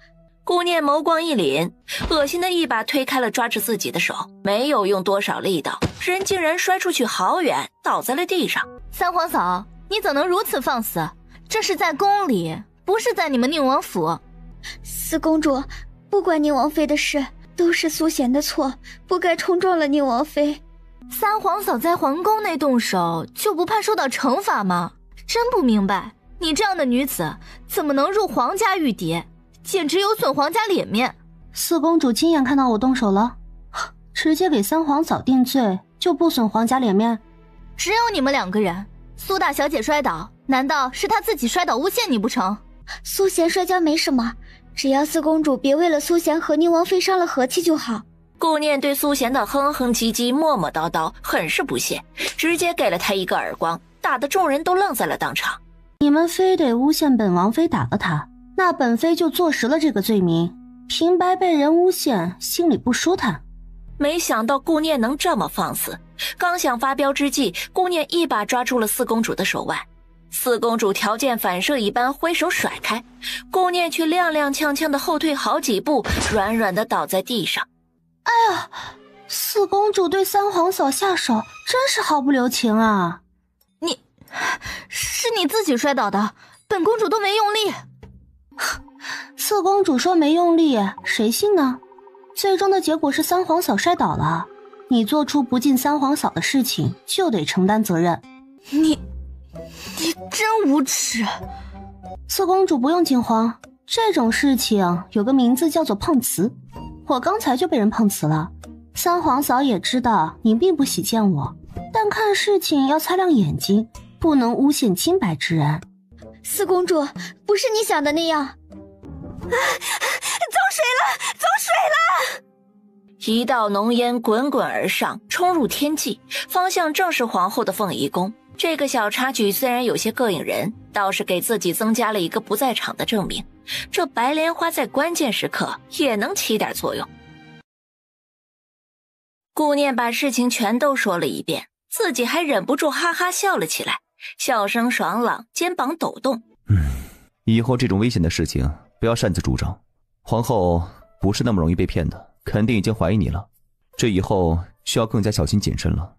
顾念眸光一凛，恶心的一把推开了抓着自己的手，没有用多少力道，人竟然摔出去好远，倒在了地上。三皇嫂，你怎能如此放肆？这是在宫里，不是在你们宁王府。四公主，不关宁王妃的事，都是苏贤的错，不该冲撞了宁王妃。三皇嫂在皇宫内动手，就不怕受到惩罚吗？真不明白，你这样的女子怎么能入皇家御邸？简直有损皇家脸面。四公主亲眼看到我动手了，直接给三皇嫂定罪，就不损皇家脸面？只有你们两个人。苏大小姐摔倒，难道是她自己摔倒诬陷你不成？苏贤摔跤没什么，只要四公主别为了苏贤和宁王妃伤了和气就好。顾念对苏贤的哼哼唧唧磨磨叨叨很是不屑，直接给了他一个耳光，打得众人都愣在了当场。你们非得诬陷本王妃打了她，那本妃就坐实了这个罪名，平白被人诬陷，心里不舒坦。没想到顾念能这么放肆，刚想发飙之际，顾念一把抓住了四公主的手腕，四公主条件反射一般挥手甩开，顾念却踉踉跄跄的后退好几步，软软的倒在地上。哎呀，四公主对三皇嫂下手真是毫不留情啊！是你自己摔倒的，本公主都没用力。四公主说没用力，谁信呢？最终的结果是三皇嫂摔倒了，你做出不敬三皇嫂的事情，就得承担责任。你真无耻！四公主不用惊慌，这种事情有个名字叫做碰瓷。我刚才就被人碰瓷了，三皇嫂也知道你并不喜见我，但看事情要擦亮眼睛，不能诬陷清白之人。四公主，不是你想的那样。走水了，走水了！一道浓烟滚滚而上，冲入天际，方向正是皇后的凤仪宫。这个小插曲虽然有些膈应人，倒是给自己增加了一个不在场的证明，这白莲花在关键时刻也能起点作用。顾念把事情全都说了一遍，自己还忍不住哈哈笑了起来，笑声爽朗，肩膀抖动。以后这种危险的事情不要擅自主张，皇后不是那么容易被骗的，肯定已经怀疑你了，这以后需要更加小心谨慎了。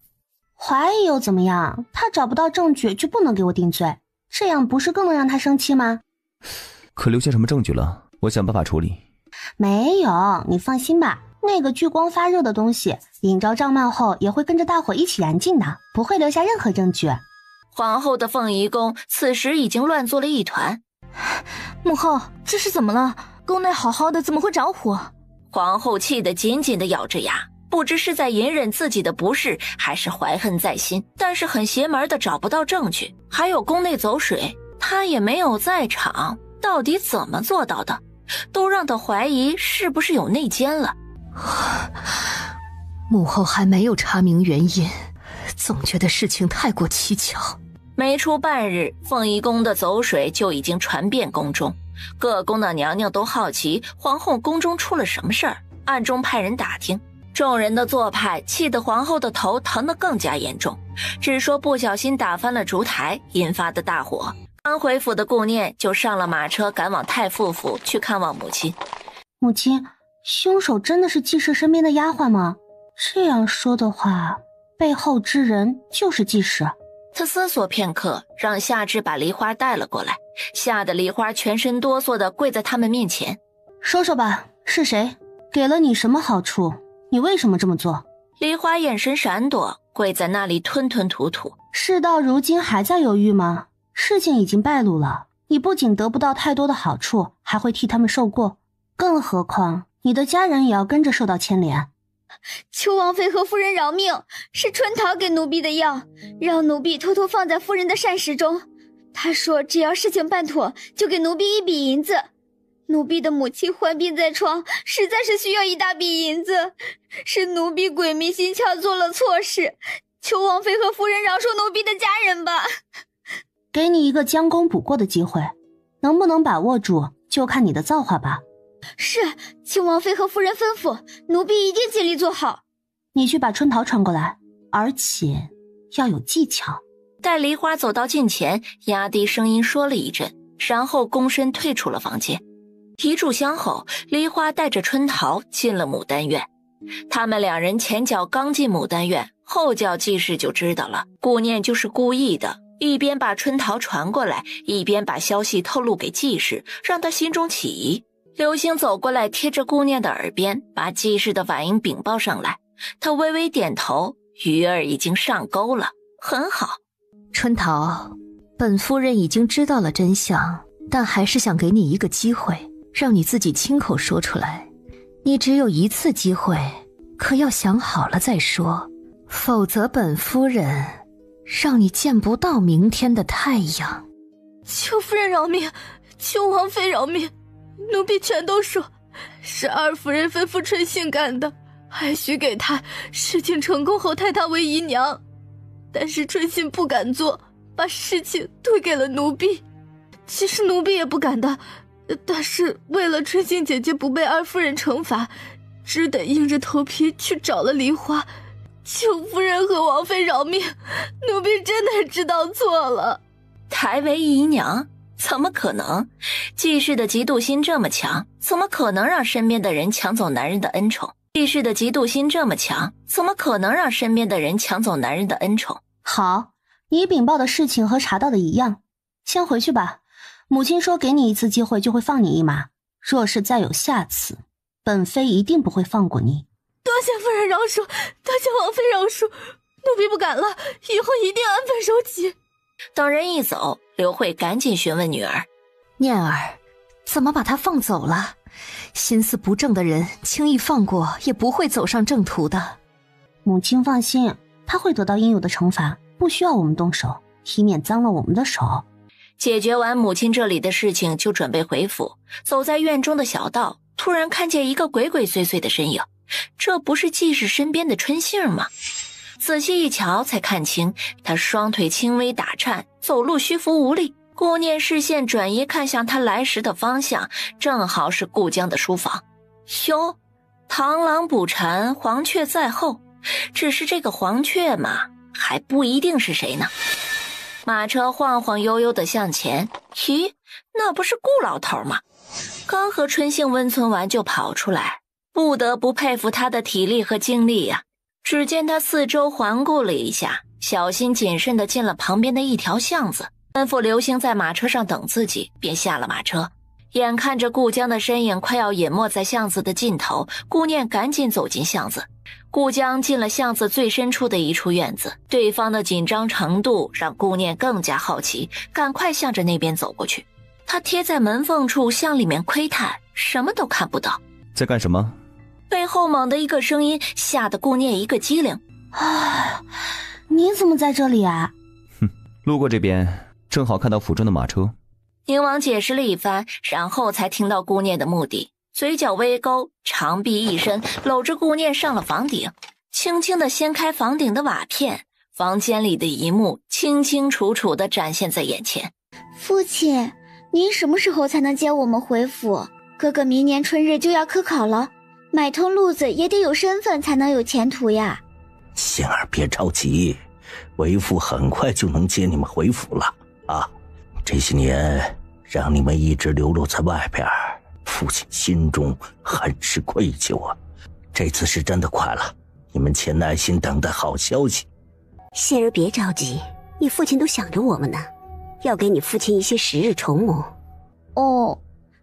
怀疑又怎么样？他找不到证据就不能给我定罪，这样不是更能让他生气吗？可留下什么证据了？我想办法处理。没有，你放心吧，那个聚光发热的东西引着帐幔后也会跟着大火一起燃尽的，不会留下任何证据。皇后的凤仪宫此时已经乱作了一团。母后，这是怎么了？宫内好好的，怎么会着火？皇后气得紧紧地咬着牙，不知是在隐忍自己的不是，还是怀恨在心，但是很邪门的找不到证据。还有宫内走水，她也没有在场，到底怎么做到的？都让她怀疑是不是有内奸了。母后还没有查明原因，总觉得事情太过蹊跷。没出半日，凤仪宫的走水就已经传遍宫中，各宫的娘娘都好奇皇后宫中出了什么事儿，暗中派人打听。众人的做派气得皇后的头疼得更加严重，只说不小心打翻了烛台引发的大火。刚回府的顾念就上了马车赶往太傅府去看望母亲。母亲，凶手真的是季氏身边的丫鬟吗？这样说的话，背后之人就是季氏。他思索片刻，让夏至把梨花带了过来，吓得梨花全身哆嗦地跪在他们面前。说说吧，是谁？给了你什么好处？你为什么这么做？梨花眼神闪躲，跪在那里吞吞吐吐。事到如今还在犹豫吗？事情已经败露了，你不仅得不到太多的好处，还会替他们受过，更何况你的家人也要跟着受到牵连。求王妃和夫人饶命，是春桃给奴婢的药，让奴婢偷偷放在夫人的膳食中。她说只要事情办妥，就给奴婢一笔银子。奴婢的母亲患病在床，实在是需要一大笔银子，是奴婢鬼迷心窍做了错事，求王妃和夫人饶恕奴婢的家人吧。给你一个将功补过的机会，能不能把握住，就看你的造化吧。是，请王妃和夫人吩咐，奴婢一定尽力做好。你去把春桃传过来，而且要有技巧。待梨花走到近前，压低声音说了一阵，然后躬身退出了房间。一炷香后，梨花带着春桃进了牡丹院。他们两人前脚刚进牡丹院，后脚季氏就知道了，顾念就是故意的，一边把春桃传过来，一边把消息透露给季氏，让他心中起疑。流星走过来，贴着顾念的耳边，把季氏的反应禀报上来。他微微点头，鱼儿已经上钩了，很好。春桃，本夫人已经知道了真相，但还是想给你一个机会，让你自己亲口说出来。你只有一次机会，可要想好了再说，否则本夫人让你见不到明天的太阳。求夫人饶命，求王妃饶命，奴婢全都说是二夫人吩咐春信干的，还许给她事情成功后抬她为姨娘。但是春信不敢做，把事情推给了奴婢。其实奴婢也不敢的，但是为了春信姐姐不被二夫人惩罚，只得硬着头皮去找了梨花。求夫人和王妃饶命，奴婢真的知道错了。抬为姨娘？怎么可能？季氏的嫉妒心这么强，怎么可能让身边的人抢走男人的恩宠？季氏的嫉妒心这么强，怎么可能让身边的人抢走男人的恩宠？好，你禀报的事情和查到的一样，先回去吧。母亲说给你一次机会就会放你一马，若是再有下次，本妃一定不会放过你。多谢夫人饶恕，多谢王妃饶恕，奴婢不敢了，以后一定安分守己。等人一走，刘慧赶紧询问女儿：念儿，怎么把他放走了？心思不正的人轻易放过也不会走上正途的。母亲放心，他会得到应有的惩罚，不需要我们动手，以免脏了我们的手。解决完母亲这里的事情，就准备回府。走在院中的小道，突然看见一个鬼鬼祟祟的身影，这不是季氏身边的春杏吗？仔细一瞧，才看清他双腿轻微打颤，走路虚浮无力。顾念视线转移看向他来时的方向，正好是顾江的书房。哟，螳螂捕蝉，黄雀在后。只是这个黄雀嘛，还不一定是谁呢。马车晃晃悠悠地向前，咦，那不是顾老头吗？刚和春杏温存完就跑出来，不得不佩服他的体力和精力呀。只见他四周环顾了一下，小心谨慎地进了旁边的一条巷子，吩咐刘星在马车上等自己，便下了马车。眼看着顾江的身影快要隐没在巷子的尽头，顾念赶紧走进巷子。顾江进了巷子最深处的一处院子，对方的紧张程度让顾念更加好奇，赶快向着那边走过去。他贴在门缝处向里面窥探，什么都看不到。在干什么？背后猛的一个声音吓得顾念一个机灵。你怎么在这里啊？路过这边，正好看到府中的马车。宁王解释了一番，然后才听到顾念的目的，嘴角微勾，长臂一伸，搂着顾念上了房顶，轻轻地掀开房顶的瓦片，房间里的一幕清清楚楚地展现在眼前。父亲，您什么时候才能接我们回府？哥哥明年春日就要科考了，买通路子也得有身份才能有前途呀。杏儿别着急，为父很快就能接你们回府了啊！这些年让你们一直流落在外边，父亲心中很是愧疚啊。这次是真的快了，你们且耐心等待好消息。杏儿别着急，你父亲都想着我们呢，要给你父亲一些时日筹谋。哦，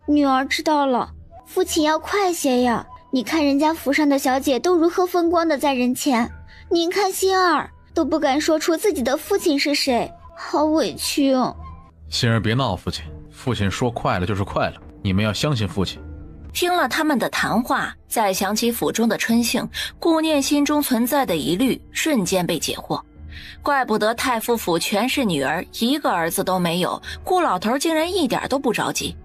女儿知道了，父亲要快些呀。你看人家府上的小姐都如何风光的在人前，您看杏儿都不敢说出自己的父亲是谁，好委屈哦。杏儿别闹，父亲说快了就是快了，你们要相信父亲。听了他们的谈话，再想起府中的春杏，顾念心中存在的疑虑瞬间被解惑。怪不得太傅府全是女儿，一个儿子都没有，顾老头竟然一点都不着急，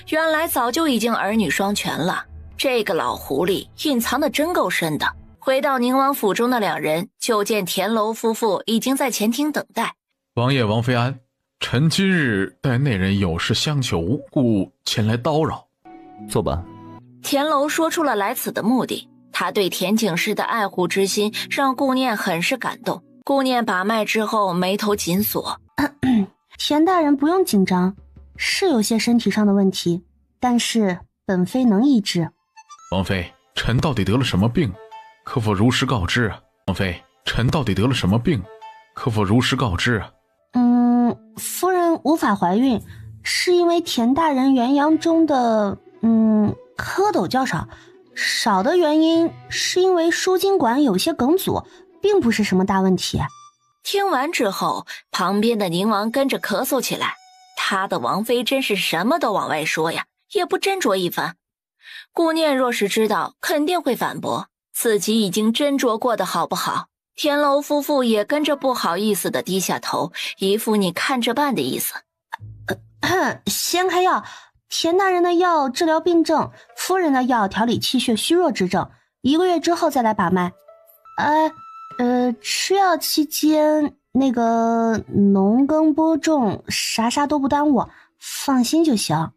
原来早就已经儿女双全了。这个老狐狸隐藏的真够深的。回到宁王府中的两人，就见田楼夫妇已经在前厅等待。王爷王妃安，臣今日待内人有事相求，故前来叨扰。坐吧。田楼说出了来此的目的，他对田景世的爱护之心让顾念很是感动。顾念把脉之后眉头紧锁。田大人不用紧张，是有些身体上的问题，但是本妃能医治。王妃，臣到底得了什么病？可否如实告知啊？王妃，臣到底得了什么病？可否如实告知啊？夫人无法怀孕，是因为田大人元阳中的蝌蚪较少，少的原因是因为输精管有些梗阻，并不是什么大问题。听完之后，旁边的宁王跟着咳嗽起来。他的王妃真是什么都往外说呀，也不斟酌一番。顾念若是知道，肯定会反驳自己已经斟酌过的好不好。田楼夫妇也跟着不好意思的低下头，一副你看着办的意思。先开药，田大人的药治疗病症，夫人的药调理气血虚弱之症，1个月之后再来把脉。吃药期间那个农耕播种啥都不耽误，放心就行。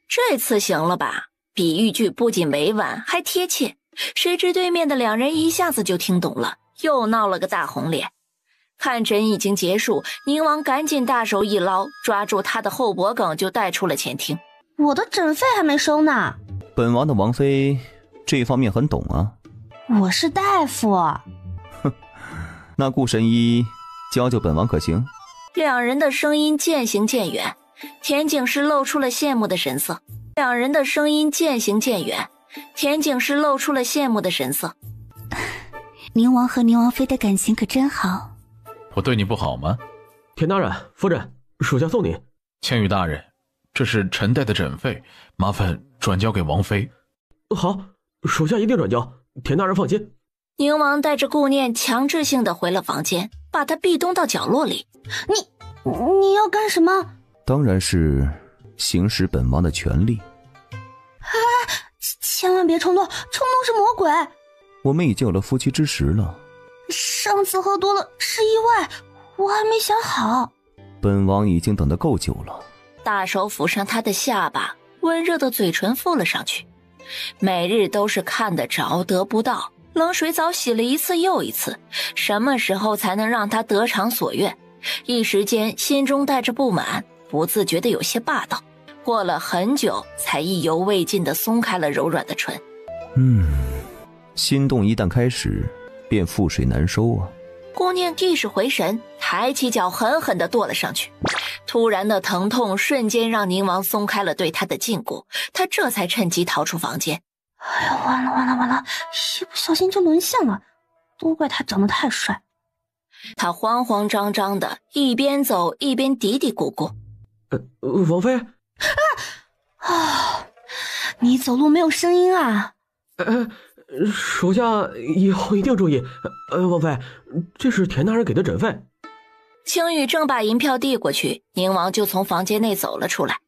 这次行了吧？比喻句不仅委婉还贴切，谁知对面的两人一下子就听懂了，又闹了个大红脸。看诊已经结束，宁王赶紧大手一捞，抓住他的后脖梗就带出了前厅。我的诊费还没收呢。本王的王妃这方面很懂啊。我是大夫。那顾神医教本王可行？两人的声音渐行渐远，田景世露出了羡慕的神色。宁王和宁王妃的感情可真好。我对你不好吗？田大人，夫人，属下送你。千羽大人，这是臣带的诊费，麻烦转交给王妃。好，属下一定转交，田大人放心。宁王带着顾念强制性的回了房间，把他壁咚到角落里。你要干什么？当然是行使本王的权利。千万别冲动，冲动是魔鬼。我们已经有了夫妻之实了。上次喝多了是意外，我还没想好。本王已经等得够久了。大手抚上他的下巴，温热的嘴唇附了上去。每日都是看得着得不到，冷水澡洗了一次又一次，什么时候才能让他得偿所愿？一时间心中带着不满，不自觉的有些霸道。过了很久，才意犹未尽的松开了柔软的唇。心动一旦开始，便覆水难收啊。顾念一时回神，抬起脚狠狠地跺了上去。突然的疼痛瞬间让宁王松开了对他的禁锢，他这才趁机逃出房间。哎呀，完了，一不小心就沦陷了，都怪他长得太帅。他慌慌张张的一边走一边嘀嘀咕咕。王妃。你走路没有声音啊？属下以后一定注意。王妃，这是田大人给的诊费。青羽正把银票递过去，宁王就从房间内走了出来。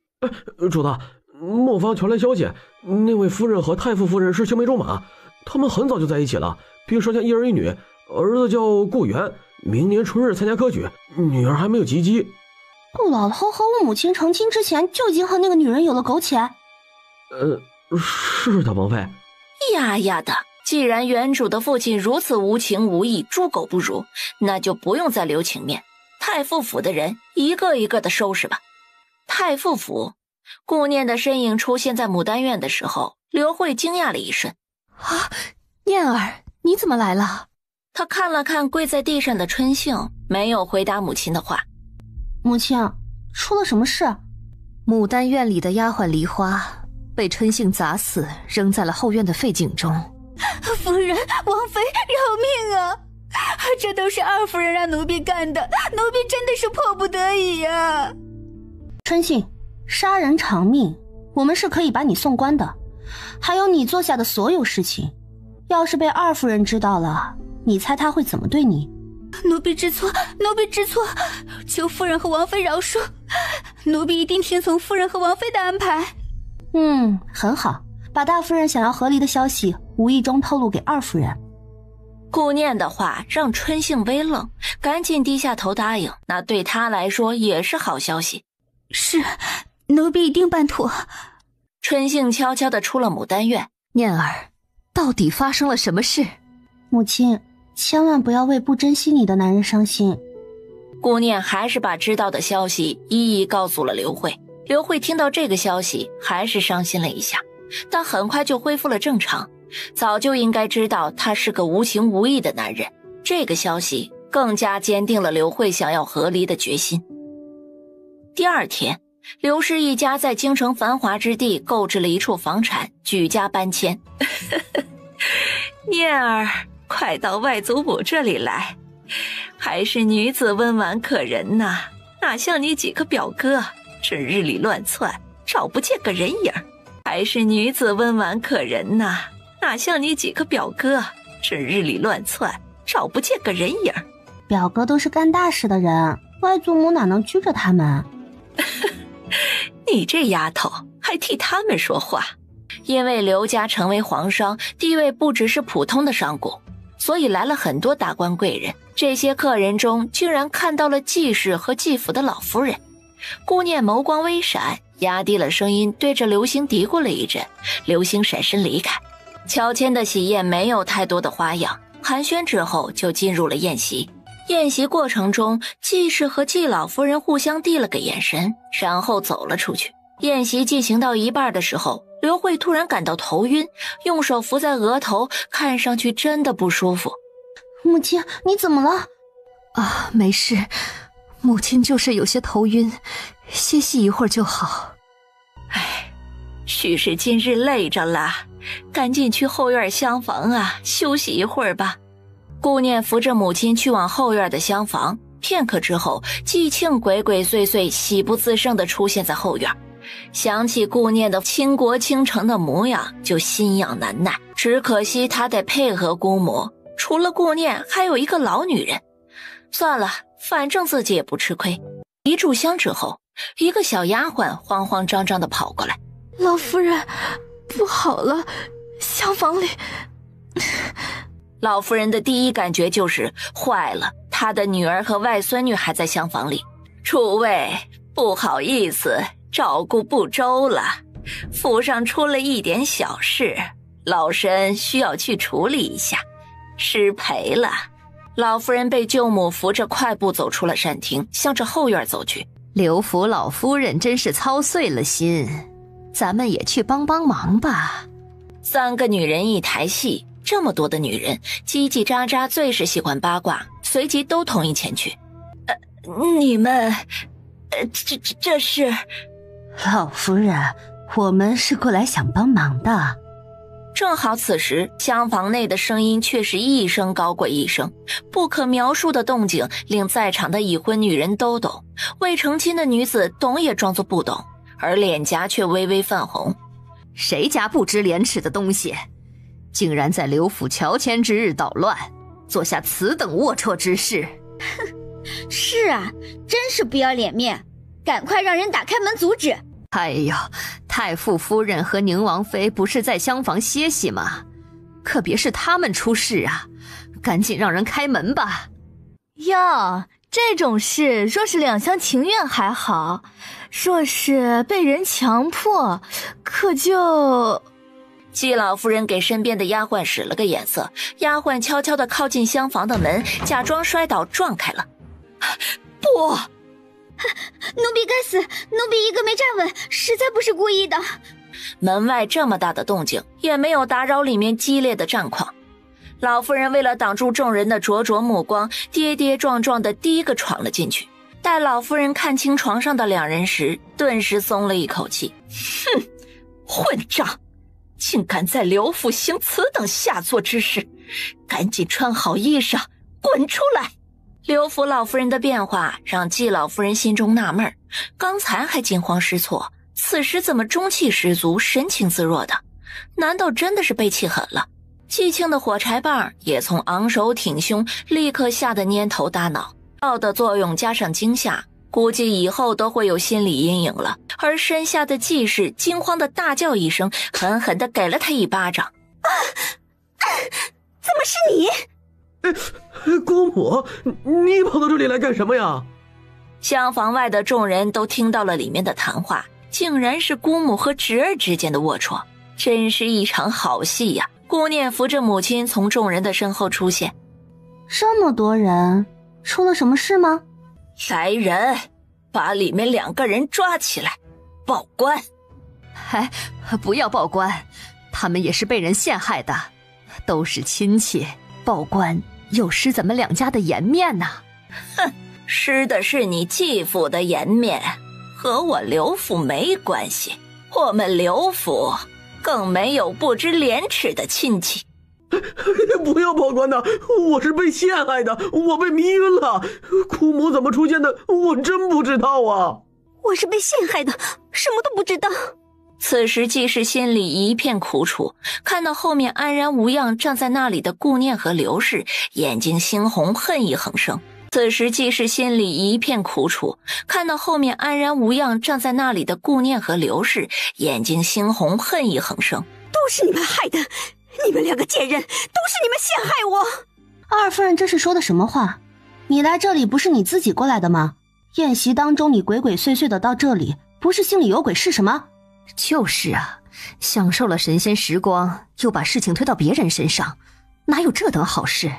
主子，磨坊传来消息，那位夫人和太傅夫人是青梅竹马，他们很早就在一起了，并生下一儿一女，儿子叫顾源，明年春日参加科举，女儿还没有及笄。顾姥姥和我母亲成亲之前就已经和那个女人有了苟且。是的，王妃。呀的，既然原主的父亲如此无情无义，猪狗不如，那就不用再留情面。太傅府的人一个一个的收拾吧。太傅府，顾念的身影出现在牡丹院的时候，刘慧惊讶了一瞬。念儿，你怎么来了？他看了看跪在地上的春杏，没有回答母亲的话。母亲，出了什么事？牡丹院里的丫鬟梨花被春杏砸死，扔在了后院的废井中。夫人，王妃，饶命啊！这都是二夫人让奴婢干的，奴婢真的是迫不得已啊！春杏，杀人偿命，我们是可以把你送官的。还有你做下的所有事情，要是被二夫人知道了，你猜她会怎么对你？奴婢知错，求夫人和王妃饶恕，奴婢一定听从夫人和王妃的安排。很好，把大夫人想要和离的消息无意中透露给二夫人。顾念的话让春杏微愣，赶紧低下头答应，那对她来说也是好消息。是，奴婢一定办妥。春杏悄悄地出了牡丹院。念儿，到底发生了什么事？母亲，千万不要为不珍惜你的男人伤心。顾念还是把知道的消息一一告诉了刘慧。刘慧听到这个消息还是伤心了一下，但很快就恢复了正常。早就应该知道他是个无情无义的男人，这个消息更加坚定了刘慧想要和离的决心。第二天，刘氏一家在京城繁华之地购置了一处房产，举家搬迁。念儿，快到外祖母这里来，还是女子温婉可人呐，哪像你几个表哥，这日里乱窜，找不见个人影。还是女子温婉可人呐，哪像你几个表哥，这日里乱窜，找不见个人影。表哥都是干大事的人，外祖母哪能拘着他们？你这丫头还替他们说话。因为刘家成为皇商，地位不只是普通的商贾，所以来了很多达官贵人。这些客人中竟然看到了季氏和季府的老夫人。顾念眸光微闪，压低了声音对着刘星嘀咕了一阵。刘星闪身离开。乔迁的喜宴没有太多的花样，寒暄之后就进入了宴席。宴席过程中，季氏和季老夫人互相递了个眼神，然后走了出去。宴席进行到一半的时候，刘慧突然感到头晕，用手扶在额头，看上去真的不舒服。母亲，你怎么了？啊，没事，母亲就是有些头晕，歇息一会儿就好。哎，许是今日累着了，赶紧去后院厢房啊，休息一会儿吧。顾念扶着母亲去往后院的厢房，片刻之后，季庆鬼鬼祟祟、喜不自胜地出现在后院。想起顾念的倾国倾城的模样，就心痒难耐。只可惜他得配合姑母，除了顾念，还有一个老女人。算了，反正自己也不吃亏。一炷香之后，一个小丫鬟慌慌张张地跑过来：“老夫人，不好了，厢房里……”老夫人的第一感觉就是坏了，她的女儿和外孙女还在厢房里。诸位，不好意思，照顾不周了，府上出了一点小事，老身需要去处理一下，失陪了。老夫人被舅母扶着快步走出了膳厅，向着后院走去。刘府老夫人真是操碎了心，咱们也去帮帮忙吧。三个女人一台戏，这么多的女人，叽叽喳喳，最是喜欢八卦，随即都同意前去。你们，这是……老夫人，我们是过来想帮忙的。正好此时，厢房内的声音却是一声高过一声，不可描述的动静令在场的已婚女人都懂，未成亲的女子懂也装作不懂，而脸颊却微微泛红。谁家不知廉耻的东西，竟然在刘府乔迁之日捣乱，做下此等龌龊之事！是啊，真是不要脸面，赶快让人打开门阻止！哎呦，太傅夫人和宁王妃不是在厢房歇息吗？可别是他们出事啊，赶紧让人开门吧。呀，这种事若是两厢情愿还好，若是被人强迫，可就……季老夫人给身边的丫鬟使了个眼色，丫鬟悄悄地靠近厢房的门，假装摔倒撞开了。不！奴婢该死，奴婢一个没站稳，实在不是故意的。门外这么大的动静，也没有打扰里面激烈的战况。老夫人为了挡住众人的灼灼目光，跌跌撞撞的第一个闯了进去。待老夫人看清床上的两人时，顿时松了一口气。哼，混账！竟敢在刘府行此等下作之事，赶紧穿好衣裳，滚出来！刘府老夫人的变化让季老夫人心中纳闷，刚才还惊慌失措，此时怎么中气十足，神情自若的？难道真的是被气狠了？季庆的火柴棒也从昂首挺胸立刻吓得蔫头耷脑，药的作用加上惊吓，估计以后都会有心理阴影了。而身下的季氏惊慌的大叫一声，狠狠地给了他一巴掌。怎么是你？姑母，你跑到这里来干什么呀？厢房外的众人都听到了里面的谈话，竟然是姑母和侄儿之间的龌龊，真是一场好戏呀！顾念扶着母亲从众人的身后出现。这么多人，出了什么事吗？来人，把里面2个人抓起来，报官。哎，不要报官，他们也是被人陷害的，都是亲戚，报官又失咱们2家的颜面呐。哼，失的是你继父的颜面，和我刘府没关系。我们刘府更没有不知廉耻的亲戚。不要报官呐！我是被陷害的，我被迷晕了。姑母怎么出现的，我真不知道啊！我是被陷害的，什么都不知道。此时季氏心里一片苦楚，看到后面安然无恙站在那里的顾念和刘氏，眼睛猩红，恨意横生。此时季氏心里一片苦楚，看到后面安然无恙站在那里的顾念和刘氏，眼睛猩红，恨意横生。都是你们害的，你们2个贱人，都是你们陷害我。二夫人这是说的什么话？你来这里不是你自己过来的吗？宴席当中你鬼鬼祟祟的到这里，不是心里有鬼是什么？就是啊，享受了神仙时光，又把事情推到别人身上，哪有这等好事？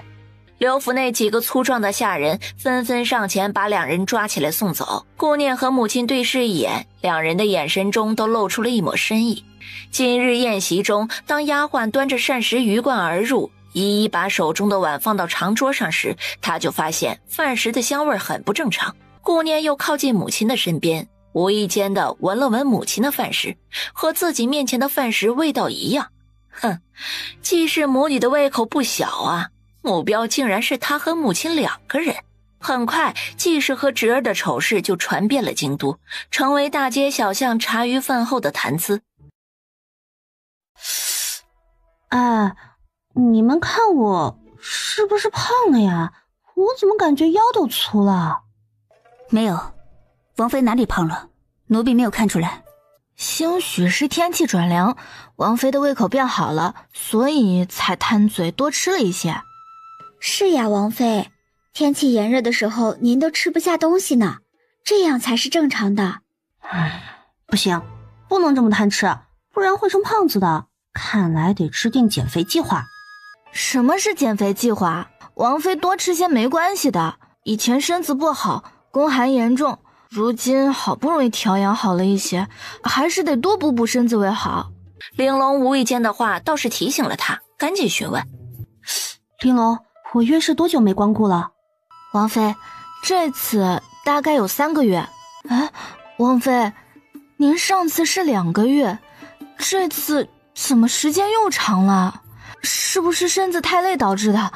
刘府内几个粗壮的下人纷纷上前把2人抓起来送走。顾念和母亲对视一眼，2人的眼神中都露出了一抹深意。今日宴席中，当丫鬟端着膳食鱼贯而入，一一把手中的碗放到长桌上时，他就发现饭食的香味很不正常。顾念又靠近母亲的身边，无意间的闻了闻母亲的饭食，和自己面前的饭食味道一样。哼，季氏母女的胃口不小啊，目标竟然是他和母亲2个人。很快，季氏和侄儿的丑事就传遍了京都，成为大街小巷茶余饭后的谈资。哎，你们看我是不是胖了呀？我怎么感觉腰都粗了？没有，王妃哪里胖了？奴婢没有看出来。兴许是天气转凉，王妃的胃口变好了，所以才贪嘴多吃了一些。是呀，王妃，天气炎热的时候您都吃不下东西呢，这样才是正常的。不行，不能这么贪吃，不然会成胖子的。看来得制定减肥计划。什么是减肥计划？王妃多吃些没关系的，以前身子不好，宫寒严重，如今好不容易调养好了一些，还是得多补补身子为好。玲珑无意间的话倒是提醒了他，赶紧询问。玲珑，我约是多久没光顾了？王妃，这次大概有3个月。哎，王妃，您上次是2个月，这次怎么时间又长了？是不是身子太累导致的？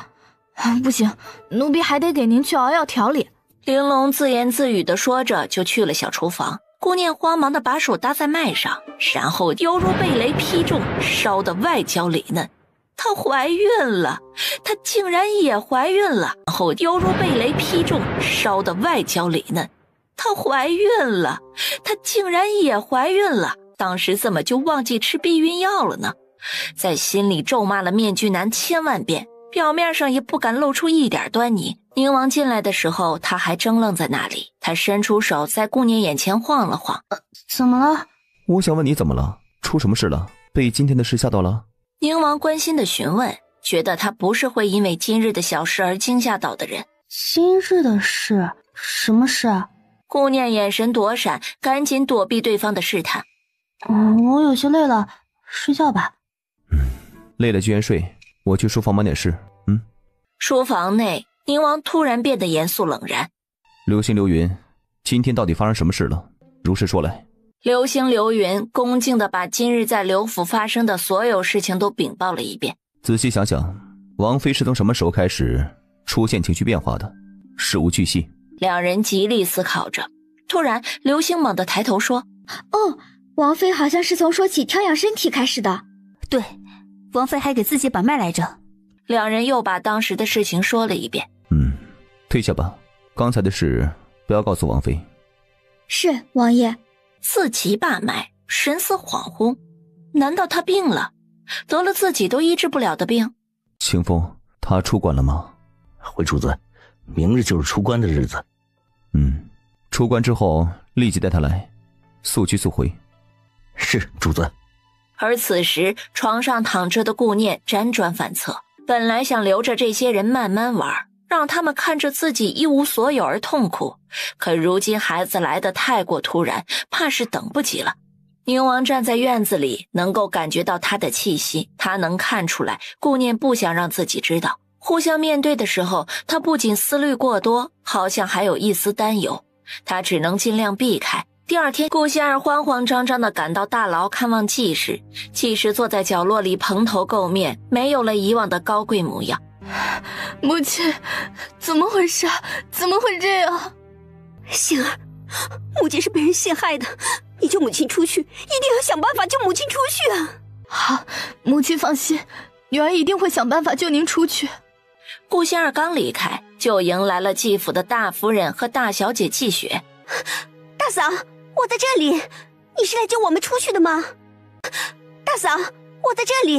不行，奴婢还得给您去熬药调理。玲珑自言自语地说着，就去了小厨房。顾念慌忙地把手搭在脉上，然后犹如被雷劈中，烧得外焦里嫩。她怀孕了，她竟然也怀孕了。然后犹如被雷劈中，烧得外焦里嫩。她怀孕了，她竟然也怀孕了。当时怎么就忘记吃避孕药了呢？在心里咒骂了面具男千万遍，表面上也不敢露出一点端倪。宁王进来的时候，他还怔愣在那里。他伸出手在顾念眼前晃了晃。怎么了？我想问你怎么了？出什么事了？被今天的事吓到了？宁王关心的询问，觉得他不是会因为今日的小事而惊吓到的人。今日的事？什么事啊？顾念眼神躲闪，赶紧躲避对方的试探。我有些累了，睡觉吧。累了就先睡，我去书房忙点事。书房内，宁王突然变得严肃冷然。流星流云，今天到底发生什么事了？如实说来。流星流云恭敬地把今日在刘府发生的所有事情都禀报了一遍。仔细想想，王妃是从什么时候开始出现情绪变化的？事无巨细。2人极力思考着，突然流星猛地抬头说：哦，王妃好像是从说起调养身体开始的。对，王妃还给自己把脉来着。2人又把当时的事情说了一遍。退下吧，刚才的事不要告诉王妃。是，王爷。自己把脉，神思恍惚，难道他病了，得了自己都医治不了的病？清风，他出关了吗？回主子，明日就是出关的日子。出关之后立即带他来，速去速回。是，主子。而此时床上躺着的顾念辗转反侧，本来想留着这些人慢慢玩，让他们看着自己一无所有而痛苦，可如今孩子来得太过突然，怕是等不及了。宁王站在院子里，能够感觉到他的气息，他能看出来顾念不想让自己知道。互相面对的时候，他不仅思虑过多，好像还有一丝担忧，他只能尽量避开。第二天，顾仙儿慌慌张张地赶到大牢看望季氏，季氏坐在角落里蓬头垢面，没有了以往的高贵模样。母亲，怎么回事？怎么会这样？仙儿，母亲是被人陷害的，你救母亲出去，一定要想办法救母亲出去啊！好，母亲放心，女儿一定会想办法救您出去。顾仙儿刚离开，就迎来了季府的大夫人和大小姐季雪。大嫂，我在这里，你是来救我们出去的吗？大嫂，我在这里，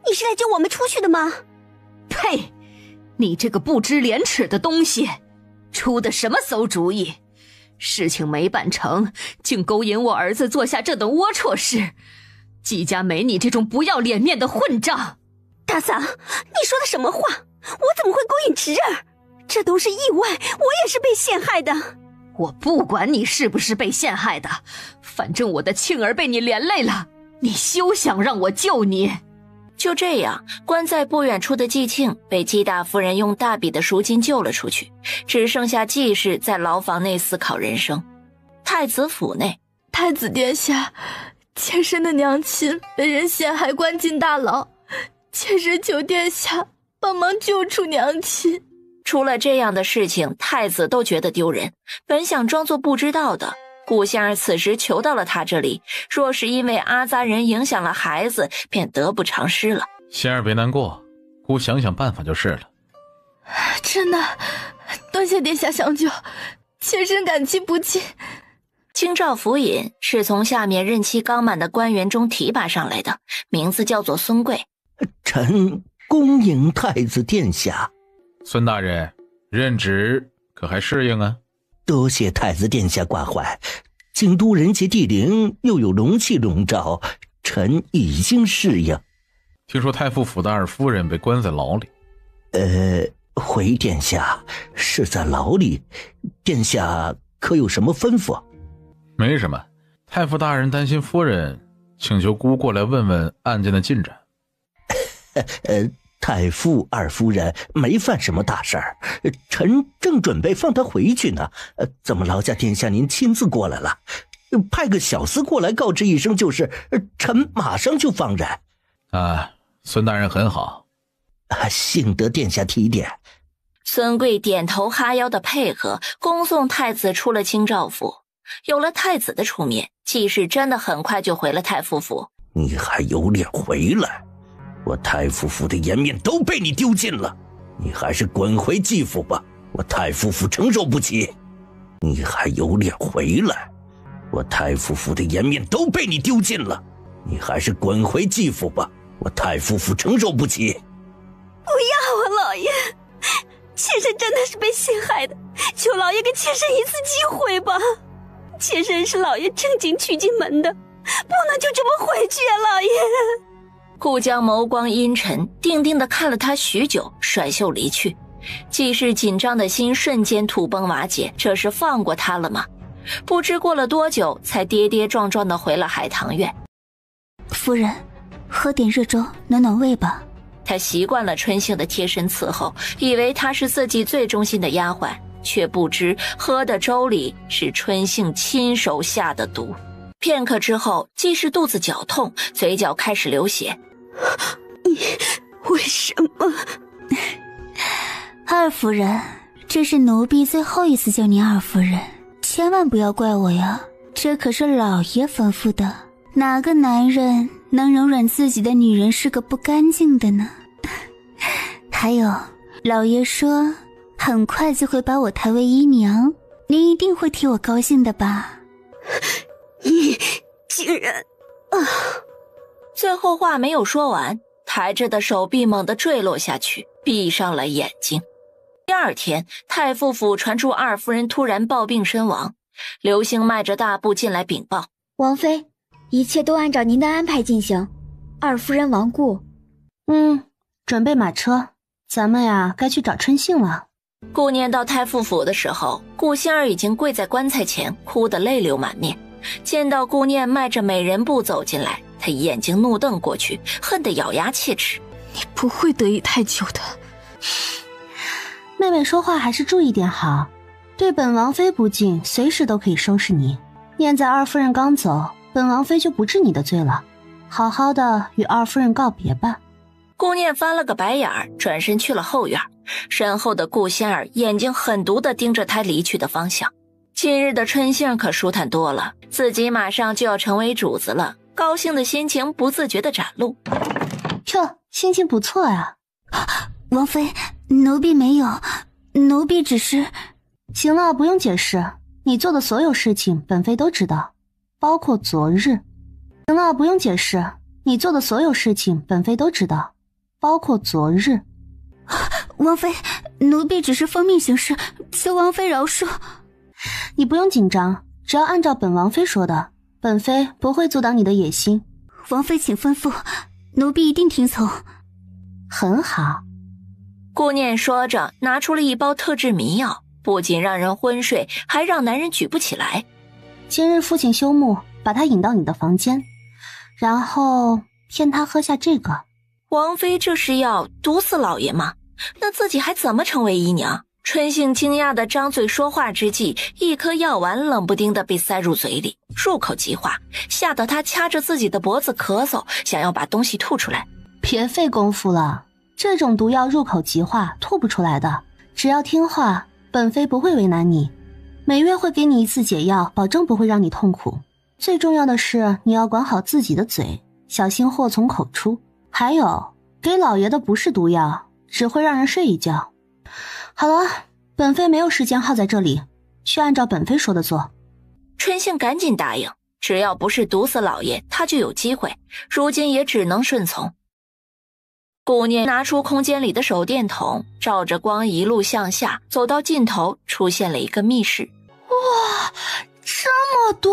你是来救我们出去的吗？呸！你这个不知廉耻的东西，出的什么馊主意？事情没办成，竟勾引我儿子做下这等龌龊事，季家没你这种不要脸面的混账！大嫂，你说的什么话？我怎么会勾引侄儿？这都是意外，我也是被陷害的。我不管你是不是被陷害的，反正我的庆儿被你连累了，你休想让我救你。就这样，关在不远处的季庆被季大夫人用大笔的赎金救了出去，只剩下季氏在牢房内思考人生。太子府内，太子殿下，妾身的娘亲被人陷害关进大牢，妾身求殿下帮忙救出娘亲。出了这样的事情，太子都觉得丢人，本想装作不知道的。顾仙儿此时求到了他这里，若是因为阿扎人影响了孩子，便得不偿失了。仙儿别难过，姑想想办法就是了。真的，多谢殿下相救，妾身感激不尽。京兆府尹是从下面任期刚满的官员中提拔上来的，名字叫做孙贵。臣恭迎太子殿下。孙大人，任职可还适应啊？多谢太子殿下挂怀，京都人杰地灵，又有龙气笼罩，臣已经适应。听说太傅府的二夫人被关在牢里。回殿下，是在牢里，殿下可有什么吩咐？没什么，太傅大人担心夫人，请求姑过来问问案件的进展。太傅二夫人没犯什么大事儿，臣正准备放她回去呢。怎么劳驾殿下您亲自过来了？派个小厮过来告知一声就是，臣马上就放人。啊，孙大人很好，幸得殿下提点。孙贵点头哈腰的配合，恭送太子出了京兆府。有了太子的出面，季氏真的很快就回了太傅府。你还有脸回来？我太傅府的颜面都被你丢尽了，你还是滚回季府吧，我太傅府承受不起。你还有脸回来？我太傅府的颜面都被你丢尽了，你还是滚回季府吧，我太傅府承受不起。不要啊，老爷，妾身真的是被陷害的，求老爷给妾身一次机会吧。妾身是老爷正经娶进门的，不能就这么回去啊，老爷。顾江眸光阴沉，定定地看了他许久，甩袖离去。季氏紧张的心瞬间土崩瓦解，这是放过他了吗？不知过了多久，才跌跌撞撞地回了海棠院。夫人，喝点热粥暖暖胃吧。他习惯了春杏的贴身伺候，以为她是自己最忠心的丫鬟，却不知喝的粥里是春杏亲手下的毒。片刻之后，季氏肚子绞痛，嘴角开始流血。你为什么？二夫人，这是奴婢最后一次叫你二夫人，千万不要怪我呀，这可是老爷吩咐的。哪个男人能容忍自己的女人是个不干净的呢？还有，老爷说很快就会把我抬为姨娘，您一定会替我高兴的吧？你竟然啊！最后话没有说完，抬着的手臂猛地坠落下去，闭上了眼睛。第二天，太傅府传出二夫人突然暴病身亡，刘星迈着大步进来禀报：王妃，一切都按照您的安排进行。二夫人亡故。准备马车，咱们呀该去找春杏了。顾念到太傅府的时候，顾仙儿已经跪在棺材前，哭得泪流满面。见到顾念迈着美人步走进来，他眼睛怒瞪过去，恨得咬牙切齿。你不会得意太久的。妹妹说话还是注意点好，对本王妃不敬，随时都可以收拾你。念在二夫人刚走，本王妃就不治你的罪了，好好的与二夫人告别吧。顾念翻了个白眼儿，转身去了后院。身后的顾仙儿眼睛狠毒地盯着他离去的方向。今日的春杏可舒坦多了，自己马上就要成为主子了，高兴的心情不自觉地展露。哟，心情不错啊。王妃，奴婢没有，奴婢只是……行了，不用解释，你做的所有事情本妃都知道，包括昨日。行了，不用解释，你做的所有事情本妃都知道，包括昨日。王妃，奴婢只是奉命行事，求王妃饶恕。你不用紧张，只要按照本王妃说的，本妃不会阻挡你的野心。王妃请吩咐，奴婢一定听从。很好。顾念说着拿出了一包特制迷药，不仅让人昏睡，还让男人举不起来。今日父亲休沐，把他引到你的房间，然后骗他喝下这个。王妃这是要毒死老爷吗？那自己还怎么成为姨娘？春杏惊讶地张嘴说话之际，一颗药丸冷不丁地被塞入嘴里，入口即化，吓得她掐着自己的脖子咳嗽，想要把东西吐出来。别费功夫了，这种毒药入口即化，吐不出来的。只要听话，本妃不会为难你，每月会给你一次解药，保证不会让你痛苦。最重要的是，你要管好自己的嘴，小心祸从口出。还有，给老爷的不是毒药，只会让人睡一觉。好了，本妃没有时间耗在这里，去按照本妃说的做。春杏赶紧答应，只要不是毒死老爷，她就有机会，如今也只能顺从。顾念拿出空间里的手电筒，照着光一路向下，走到尽头出现了一个密室。哇，这么多！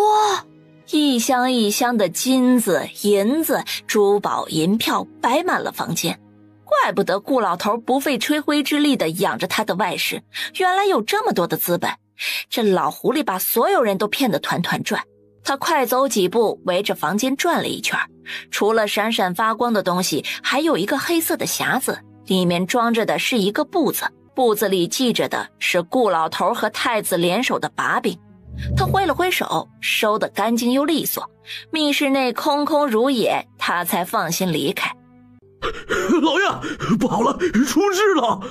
一箱一箱的金子、银子、珠宝、银票摆满了房间。怪不得顾老头不费吹灰之力地养着他的外室，原来有这么多的资本。这老狐狸把所有人都骗得团团转。他快走几步，围着房间转了一圈，除了闪闪发光的东西，还有一个黑色的匣子，里面装着的是一个簿子，簿子里记着的是顾老头和太子联手的把柄。他挥了挥手，收得干净又利索，密室内空空如也，他才放心离开。老爷，不好了，出事了！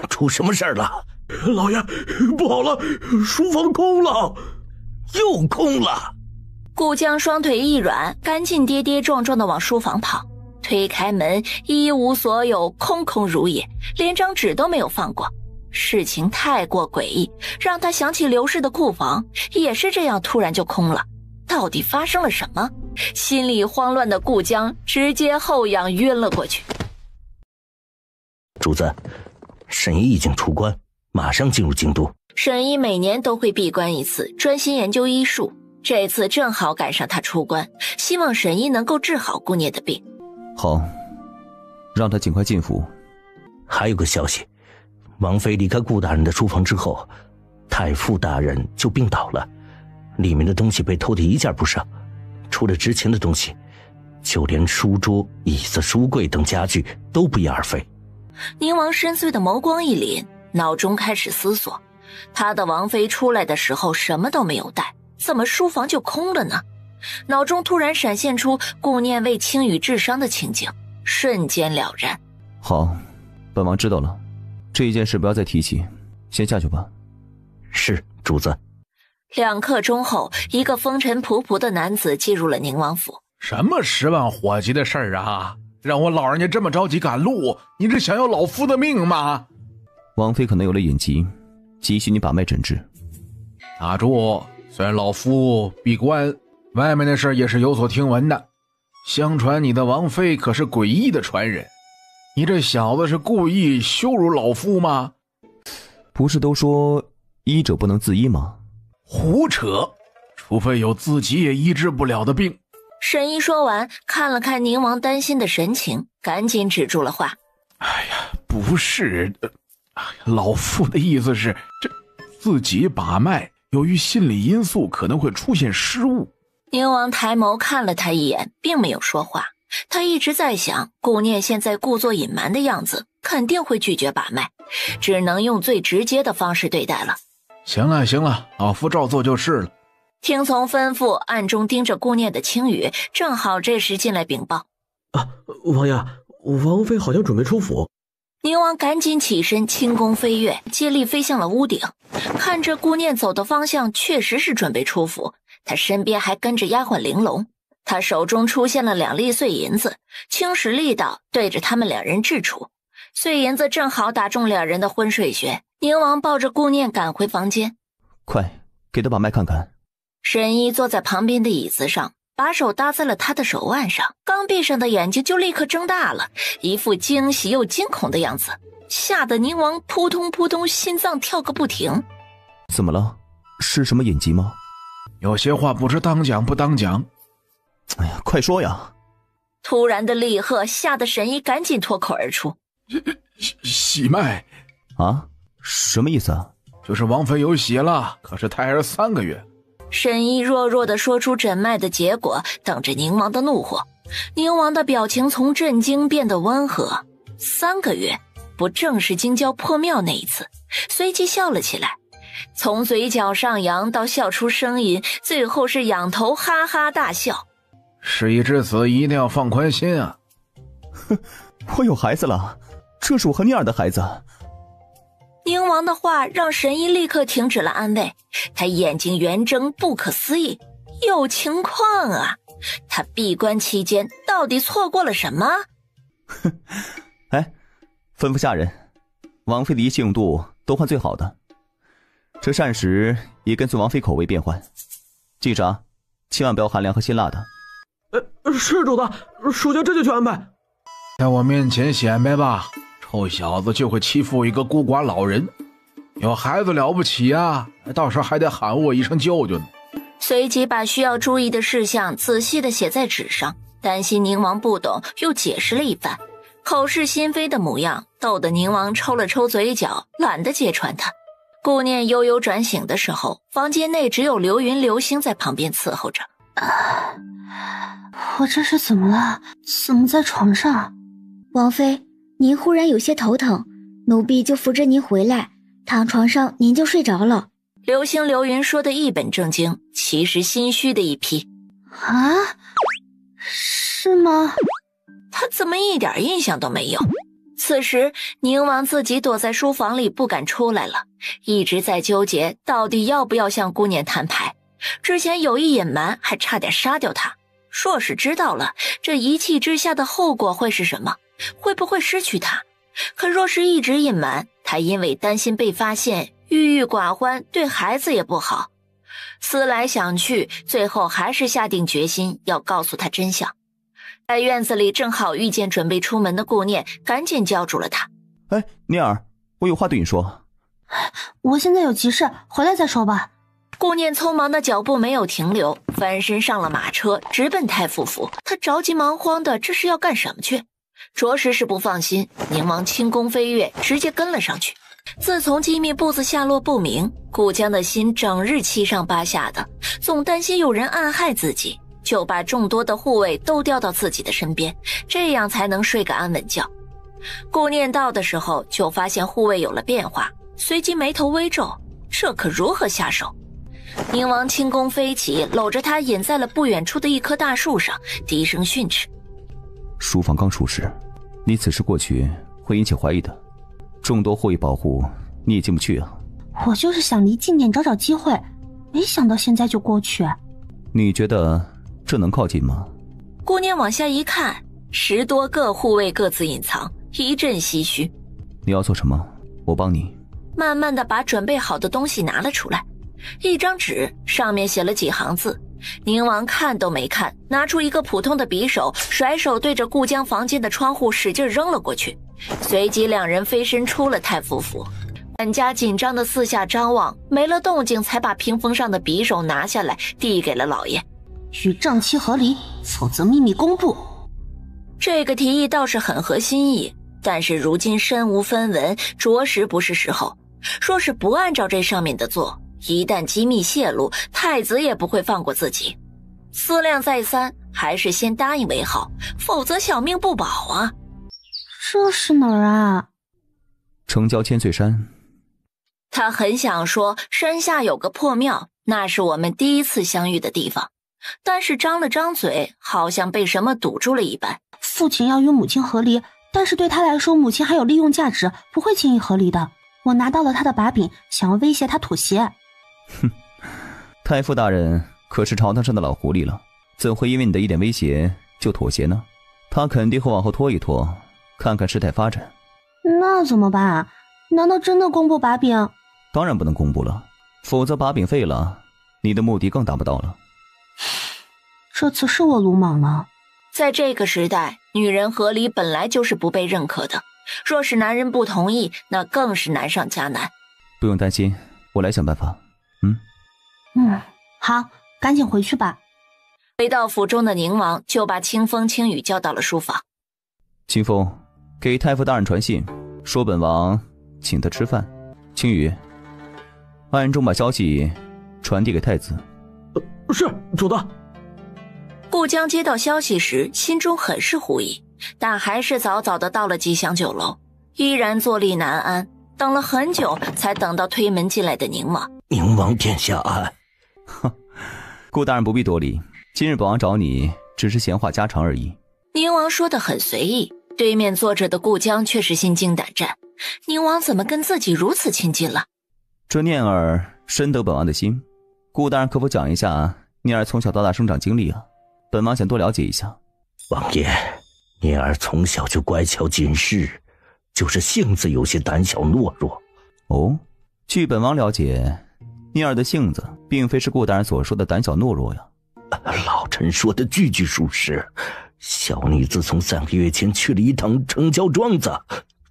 出什么事儿了？老爷，不好了，书房空了，又空了。顾江双腿一软，赶紧跌跌撞撞地往书房跑。推开门，一无所有，空空如也，连张纸都没有放过。事情太过诡异，让他想起刘氏的库房，也是这样突然就空了。到底发生了什么？心里慌乱的顾江直接后仰晕了过去。主子，沈姨已经出关，马上进入京都。沈姨每年都会闭关一次，专心研究医术，这次正好赶上她出关，希望沈姨能够治好顾念的病。好，让他尽快进府。还有个消息，王妃离开顾大人的书房之后，太傅大人就病倒了，里面的东西被偷得一件不剩，除了值钱的东西，就连书桌、椅子、书柜等家具都不翼而飞。宁王深邃的眸光一凛，脑中开始思索，他的王妃出来的时候什么都没有带，怎么书房就空了呢？脑中突然闪现出顾念为青羽治伤的情景，瞬间了然。好，本王知道了，这一件事不要再提起，先下去吧。是，主子。2刻钟后，一个风尘仆仆的男子进入了宁王府。什么10万火急的事儿啊？让我老人家这么着急赶路，你是想要老夫的命吗？王妃可能有了眼疾，急需你把脉诊治。打住！虽然老夫闭关，外面的事也是有所听闻的。相传你的王妃可是诡异的传人，你这小子是故意羞辱老夫吗？不是都说医者不能自医吗？胡扯！除非有自己也医治不了的病，沈一说完，看了看宁王担心的神情，赶紧止住了话。不是，老夫的意思是，这自己把脉，由于心理因素可能会出现失误。宁王抬眸看了他一眼，并没有说话。他一直在想，顾念现在故作隐瞒的样子，肯定会拒绝把脉，只能用最直接的方式对待了。行了，老夫照做就是了。听从吩咐，暗中盯着顾念的青羽，正好这时进来禀报。王爷，王妃好像准备出府。宁王赶紧起身，轻功飞跃，接力飞向了屋顶。看着顾念走的方向，确实是准备出府。他身边还跟着丫鬟玲珑，他手中出现了2粒碎银子，轻使力道对着他们2人掷出。碎银子正好打中2人的昏睡穴。宁王抱着顾念赶回房间。快，给他把脉看看。沈一坐在旁边的椅子上，把手搭在了他的手腕上，刚闭上的眼睛就立刻睁大了，一副惊喜又惊恐的样子，吓得宁王扑通扑通心脏跳个不停。怎么了？是什么隐疾吗？有些话不知当讲不当讲。哎呀，快说呀！突然的厉喝吓得沈一赶紧脱口而出：喜脉啊？什么意思啊？就是王妃有喜了，可是胎儿3个月。沈一弱弱地说出诊脉的结果，等着宁王的怒火。宁王的表情从震惊变得温和。3个月，不正是京郊破庙那一次？随即笑了起来，从嘴角上扬到笑出声音，最后是仰头哈哈大笑。事已至此，一定要放宽心啊！哼，我有孩子了，这是我和念儿的孩子。宁王的话让神医立刻停止了安慰，他眼睛圆睁，不可思议，有情况啊！他闭关期间到底错过了什么？哎，吩咐下人，王妃的一切用度都换最好的，这膳食也跟随王妃口味变换，记着啊，千万不要寒凉和辛辣的。是主子，属下这就去安排。在我面前显摆吧，臭小子就会欺负一个孤寡老人，有孩子了不起啊，到时候还得喊我一声舅舅呢。随即把需要注意的事项仔细地写在纸上，担心宁王不懂，又解释了一番，口是心非的模样逗得宁王抽了抽嘴角，懒得揭穿他。顾念悠悠转醒的时候，房间内只有刘云、刘星在旁边伺候着。我这是怎么了？怎么在床上？王妃，您忽然有些头疼，奴婢就扶着您回来，躺床上您就睡着了。刘星、刘云说的一本正经，其实心虚的一批。啊？是吗？他怎么一点印象都没有？此时宁王自己躲在书房里不敢出来了，一直在纠结到底要不要向姑念摊牌。之前有意隐瞒，还差点杀掉他。若是知道了，这一气之下的后果会是什么？会不会失去他？可若是一直隐瞒，他因为担心被发现，郁郁寡欢，对孩子也不好。思来想去，最后还是下定决心要告诉他真相。在院子里正好遇见准备出门的顾念，赶紧叫住了他。哎，念儿，我有话对你说。我现在有急事，回来再说吧。顾念匆忙的脚步没有停留，翻身上了马车，直奔太傅府。他着急忙慌的，这是要干什么去？着实是不放心。宁王轻功飞跃，直接跟了上去。自从机密步子下落不明，顾江的心整日七上八下的，总担心有人暗害自己，就把众多的护卫都调到自己的身边，这样才能睡个安稳觉。顾念到的时候，就发现护卫有了变化，随即眉头微皱，这可如何下手？宁王轻功飞起，搂着他引在了不远处的一棵大树上，低声训斥：书房刚出事，你此时过去会引起怀疑的，众多护卫保护你也进不去啊。我就是想离近点找找机会，没想到现在就过去。你觉得这能靠近吗？顾念往下一看，10多个护卫各自隐藏，一阵唏嘘。你要做什么？我帮你。慢慢的把准备好的东西拿了出来，一张纸上面写了几行字。宁王看都没看，拿出一个普通的匕首，甩手对着顾江房间的窗户使劲扔了过去。随即两人飞身出了太傅府。管家紧张的四下张望，没了动静才把屏风上的匕首拿下来递给了老爷。需正妻合离，否则秘密公布。这个提议倒是很合心意，但是如今身无分文，着实不是时候。说是不按照这上面的做，一旦机密泄露，太子也不会放过自己。思量再三，还是先答应为好，否则小命不保啊。这是哪儿啊？城郊千岁山。他很想说山下有个破庙，那是我们第一次相遇的地方，但是张了张嘴，好像被什么堵住了一般。父亲要与母亲和离，但是对他来说，母亲还有利用价值，不会轻易和离的。我拿到了他的把柄，想要威胁他妥协。哼，太傅大人可是朝堂上的老狐狸了，怎会因为你的一点威胁就妥协呢？他肯定会往后拖一拖，看看事态发展。那怎么办？难道真的公布把柄？当然不能公布了，否则把柄废了，你的目的更达不到了。这次是我鲁莽了。在这个时代，女人和离本来就是不被认可的，若是男人不同意，那更是难上加难。不用担心，我来想办法。好，赶紧回去吧。回到府中的宁王就把清风、青羽叫到了书房。清风，给太傅大人传信，说本王请他吃饭。青羽，暗中把消息传递给太子。是，主子。顾江接到消息时，心中很是狐疑，但还是早早的到了吉祥酒楼，依然坐立难安，等了很久，才等到推门进来的宁王。宁王殿下安。顾大人不必多礼，今日本王找你，只是闲话家常而已。宁王说得很随意，对面坐着的顾江却是心惊胆战。宁王怎么跟自己如此亲近了？这念儿深得本王的心，顾大人可否讲一下念儿从小到大生长经历啊？本王想多了解一下。王爷，念儿从小就乖巧谨事，就是性子有些胆小懦弱。哦，据本王了解，念儿的性子并非是顾大人所说的胆小懦弱呀。老臣说的句句属实。小女自从3个月前去了一趟城郊庄子，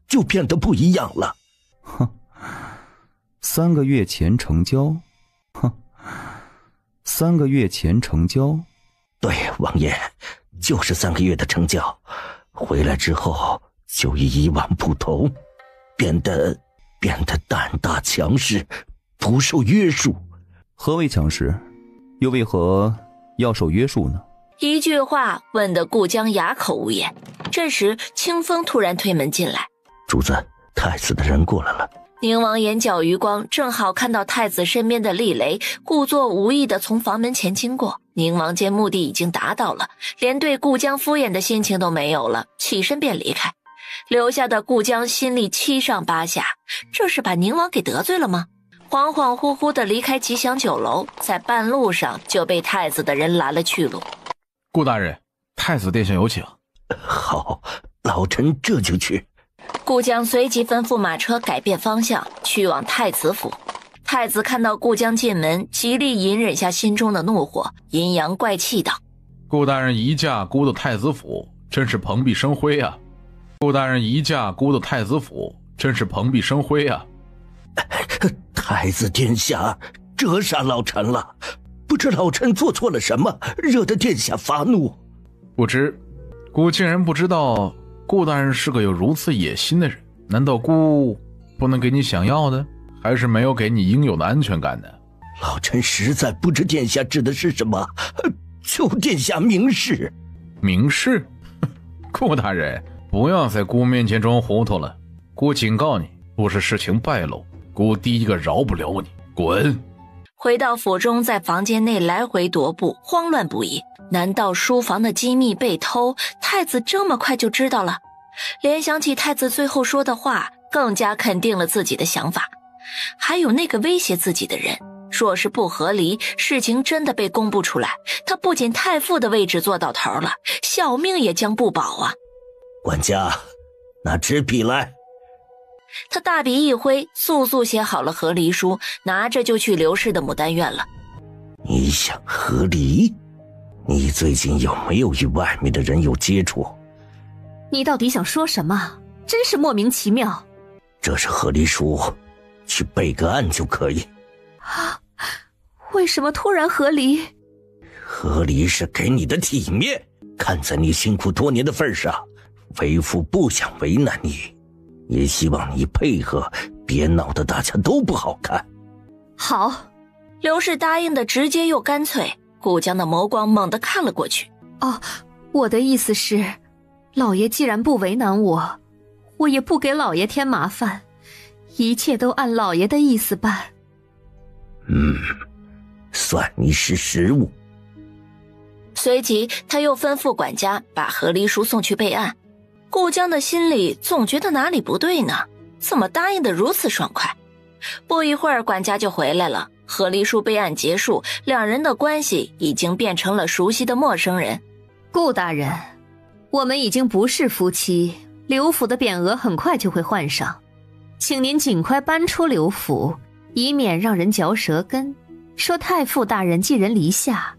就变得不一样了。哼，3个月前成交？哼，3个月前成交？对，王爷，就是3个月的成交。回来之后就与以往不同，变得胆大强势，不受约束。何谓强势？又为何要受约束呢？一句话问得顾江哑口无言。这时清风突然推门进来。主子，太子的人过来了。宁王眼角余光正好看到太子身边的厉雷故作无意地从房门前经过。宁王见目的已经达到了，连对顾江敷衍的心情都没有了，起身便离开。留下的顾江心里七上八下，这是把宁王给得罪了吗？恍恍惚惚地离开吉祥酒楼，在半路上就被太子的人拦了去路。顾大人，太子殿下有请。好，老臣这就去。顾江随即吩咐马车改变方向，去往太子府。太子看到顾江进门，极力隐忍下心中的怒火，阴阳怪气道：顾大人移驾孤到太子府，真是蓬荜生辉啊！顾大人移驾孤到太子府，真是蓬荜生辉啊！太子殿下，折杀老臣了，不知老臣做错了什么，惹得殿下发怒。不知，孤竟然不知道顾大人是个有如此野心的人，难道孤不能给你想要的，还是没有给你应有的安全感呢？老臣实在不知殿下指的是什么，求殿下明示。明示？顾大人，不要在孤面前装糊涂了。孤警告你，若是事情败露，孤第一个饶不了你，滚！回到府中，在房间内来回踱步，慌乱不已。难道书房的机密被偷？太子这么快就知道了？联想起太子最后说的话，更加肯定了自己的想法。还有那个威胁自己的人，若是不合理，事情真的被公布出来，他不仅太傅的位置做到头了，小命也将不保啊！管家，拿纸笔来。他大笔一挥，速速写好了和离书，拿着就去刘氏的牡丹院了。你想和离？你最近有没有与外面的人有接触？你到底想说什么？真是莫名其妙。这是和离书，去备个案就可以。啊，为什么突然和离？和离是给你的体面，看在你辛苦多年的份上，为父不想为难你，也希望你配合，别闹得大家都不好看。好，刘氏答应的直接又干脆，顾江的眸光猛地看了过去。哦，我的意思是，老爷既然不为难我，我也不给老爷添麻烦，一切都按老爷的意思办。算你识时务。随即他又吩咐管家把何离书送去备案。顾江的心里总觉得哪里不对呢，怎么答应得如此爽快？不一会儿管家就回来了，何离书备案结束，两人的关系已经变成了熟悉的陌生人。顾大人，我们已经不是夫妻，刘府的匾额很快就会换上，请您尽快搬出刘府，以免让人嚼舌根，说太傅大人寄人篱下，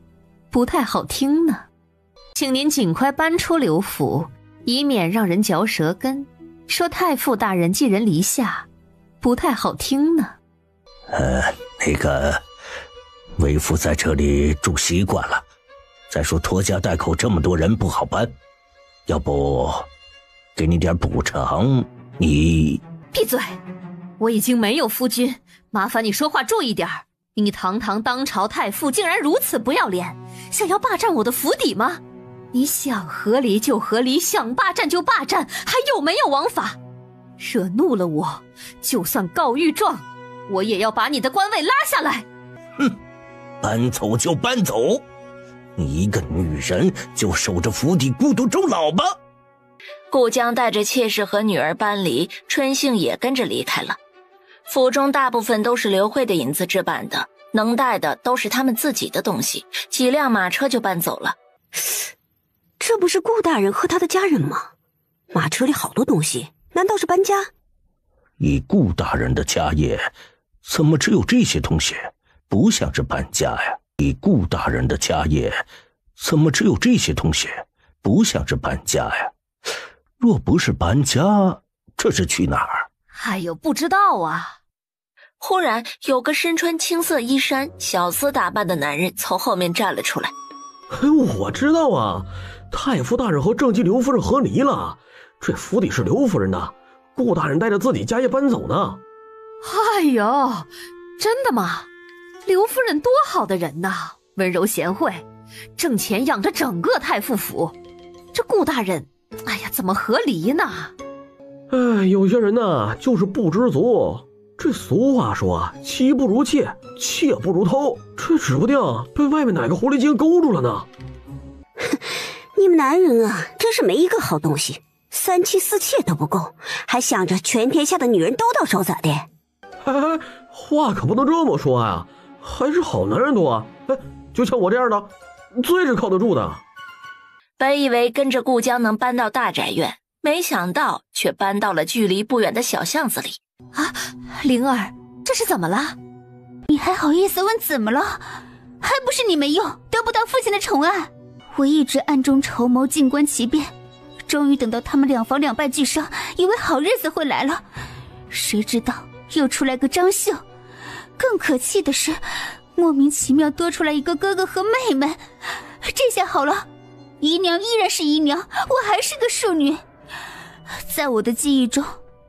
不太好听呢。请您尽快搬出刘府，以免让人嚼舌根，说太傅大人寄人篱下，不太好听呢。为父在这里住习惯了，再说拖家带口这么多人不好搬，要不给你点补偿，你……闭嘴！我已经没有夫君，麻烦你说话注意点。你堂堂当朝太傅竟然如此不要脸，想要霸占我的府邸吗？你想和离就和离，想霸占就霸占，还有没有王法？惹怒了我，就算告御状，我也要把你的官位拉下来。哼，搬走就搬走，你一个女人就守着府邸孤独终老吧。顾江带着妾室和女儿搬离，春杏也跟着离开了。府中大部分都是刘慧的银子置办的，能带的都是他们自己的东西，几辆马车就搬走了。这不是顾大人和他的家人吗？马车里好多东西，难道是搬家？以顾大人的家业，怎么只有这些东西？不像是搬家呀。以顾大人的家业，怎么只有这些东西？不像是搬家呀。若不是搬家，这是去哪儿？哎呦，不知道啊。忽然有个身穿青色衣衫、小厮打扮的男人从后面站了出来。我知道啊，太傅大人和正妻刘夫人和离了，这府邸是刘夫人的，顾大人带着自己家业搬走呢。哎呦，真的吗？刘夫人多好的人呐，温柔贤惠，挣钱养着整个太傅府。这顾大人，哎呀，怎么和离呢？有些人呢就是不知足。这俗话说，妻不如妾，妾不如偷，这指不定被外面哪个狐狸精勾住了呢。你们男人啊，真是没一个好东西，3妻4妾都不够，还想着全天下的女人都到手咋的？话可不能这么说啊，还是好男人多啊。就像我这样的，最是靠得住的。本以为跟着顾江能搬到大宅院，没想到却搬到了距离不远的小巷子里。啊，灵儿，这是怎么了？你还好意思问怎么了？还不是你没用，得不到父亲的宠爱。我一直暗中筹谋，静观其变，终于等到他们两房两败俱伤，以为好日子会来了，谁知道又出来个张秀。更可气的是，莫名其妙多出来一个哥哥和妹妹。这下好了，姨娘依然是姨娘，我还是个庶女。在我的记忆中，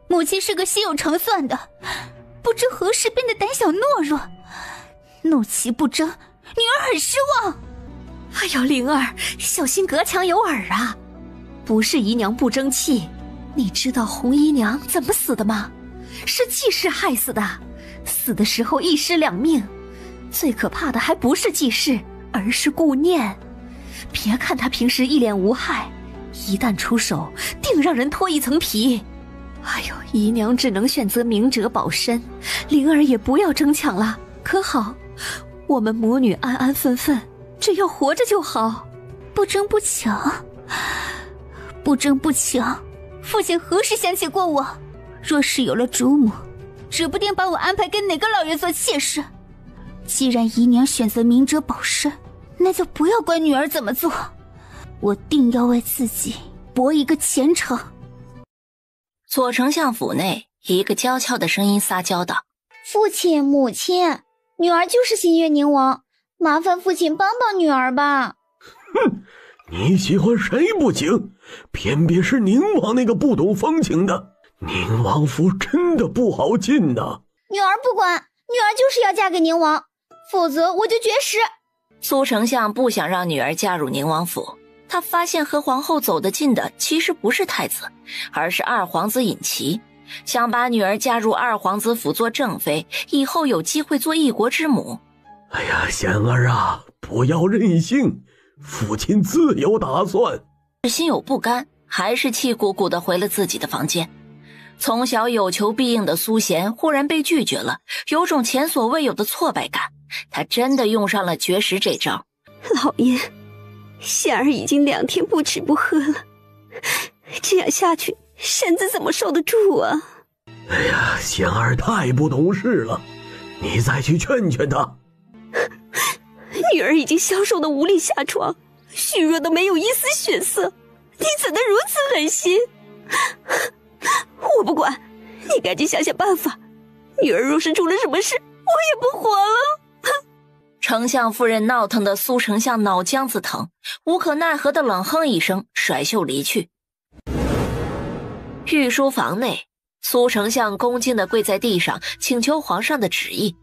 母亲是个心有成算的，不知何时变得胆小懦弱，怒其不争，女儿很失望。哎呦，灵儿，小心隔墙有耳啊！不是姨娘不争气，你知道红姨娘怎么死的吗？是季氏害死的，死的时候一尸两命。最可怕的还不是季氏，而是顾念。别看她平时一脸无害，一旦出手，定让人脱一层皮。哎呦，姨娘只能选择明哲保身，灵儿也不要争抢了，可好？我们母女安安分分，只要活着就好。不争不抢，不争不抢，父亲何时想起过我？若是有了主母，指不定把我安排跟哪个老爷做妾室。既然姨娘选择明哲保身，那就不要管女儿怎么做，我定要为自己搏一个前程。左丞相府内，一个娇俏的声音撒娇道：父亲母亲，女儿就是心悦宁王，麻烦父亲帮帮女儿吧。哼，你喜欢谁不行，偏偏是宁王那个不懂风情的。宁王府真的不好进呐。女儿不管，女儿就是要嫁给宁王，否则我就绝食。苏丞相不想让女儿嫁入宁王府，他发现和皇后走得近的其实不是太子，而是二皇子尹齐，想把女儿嫁入二皇子府做正妃，以后有机会做一国之母。哎呀，贤儿啊，不要任性，父亲自有打算。心有不甘，还是气鼓鼓地回了自己的房间。从小有求必应的苏贤忽然被拒绝了，有种前所未有的挫败感。他真的用上了绝食这招。老爷，贤儿已经2天不吃不喝了，这样下去身子怎么受得住啊？哎呀，贤儿太不懂事了，你再去劝劝他。女儿已经消瘦的无力下床，虚弱的没有一丝血色，你怎能如此狠心？我不管，你赶紧想想办法。女儿若是出了什么事，我也不活了。丞相夫人闹腾的苏丞相脑浆子疼，无可奈何的冷哼一声，甩袖离去。御书房内，苏丞相恭敬地跪在地上，请求皇上的旨意。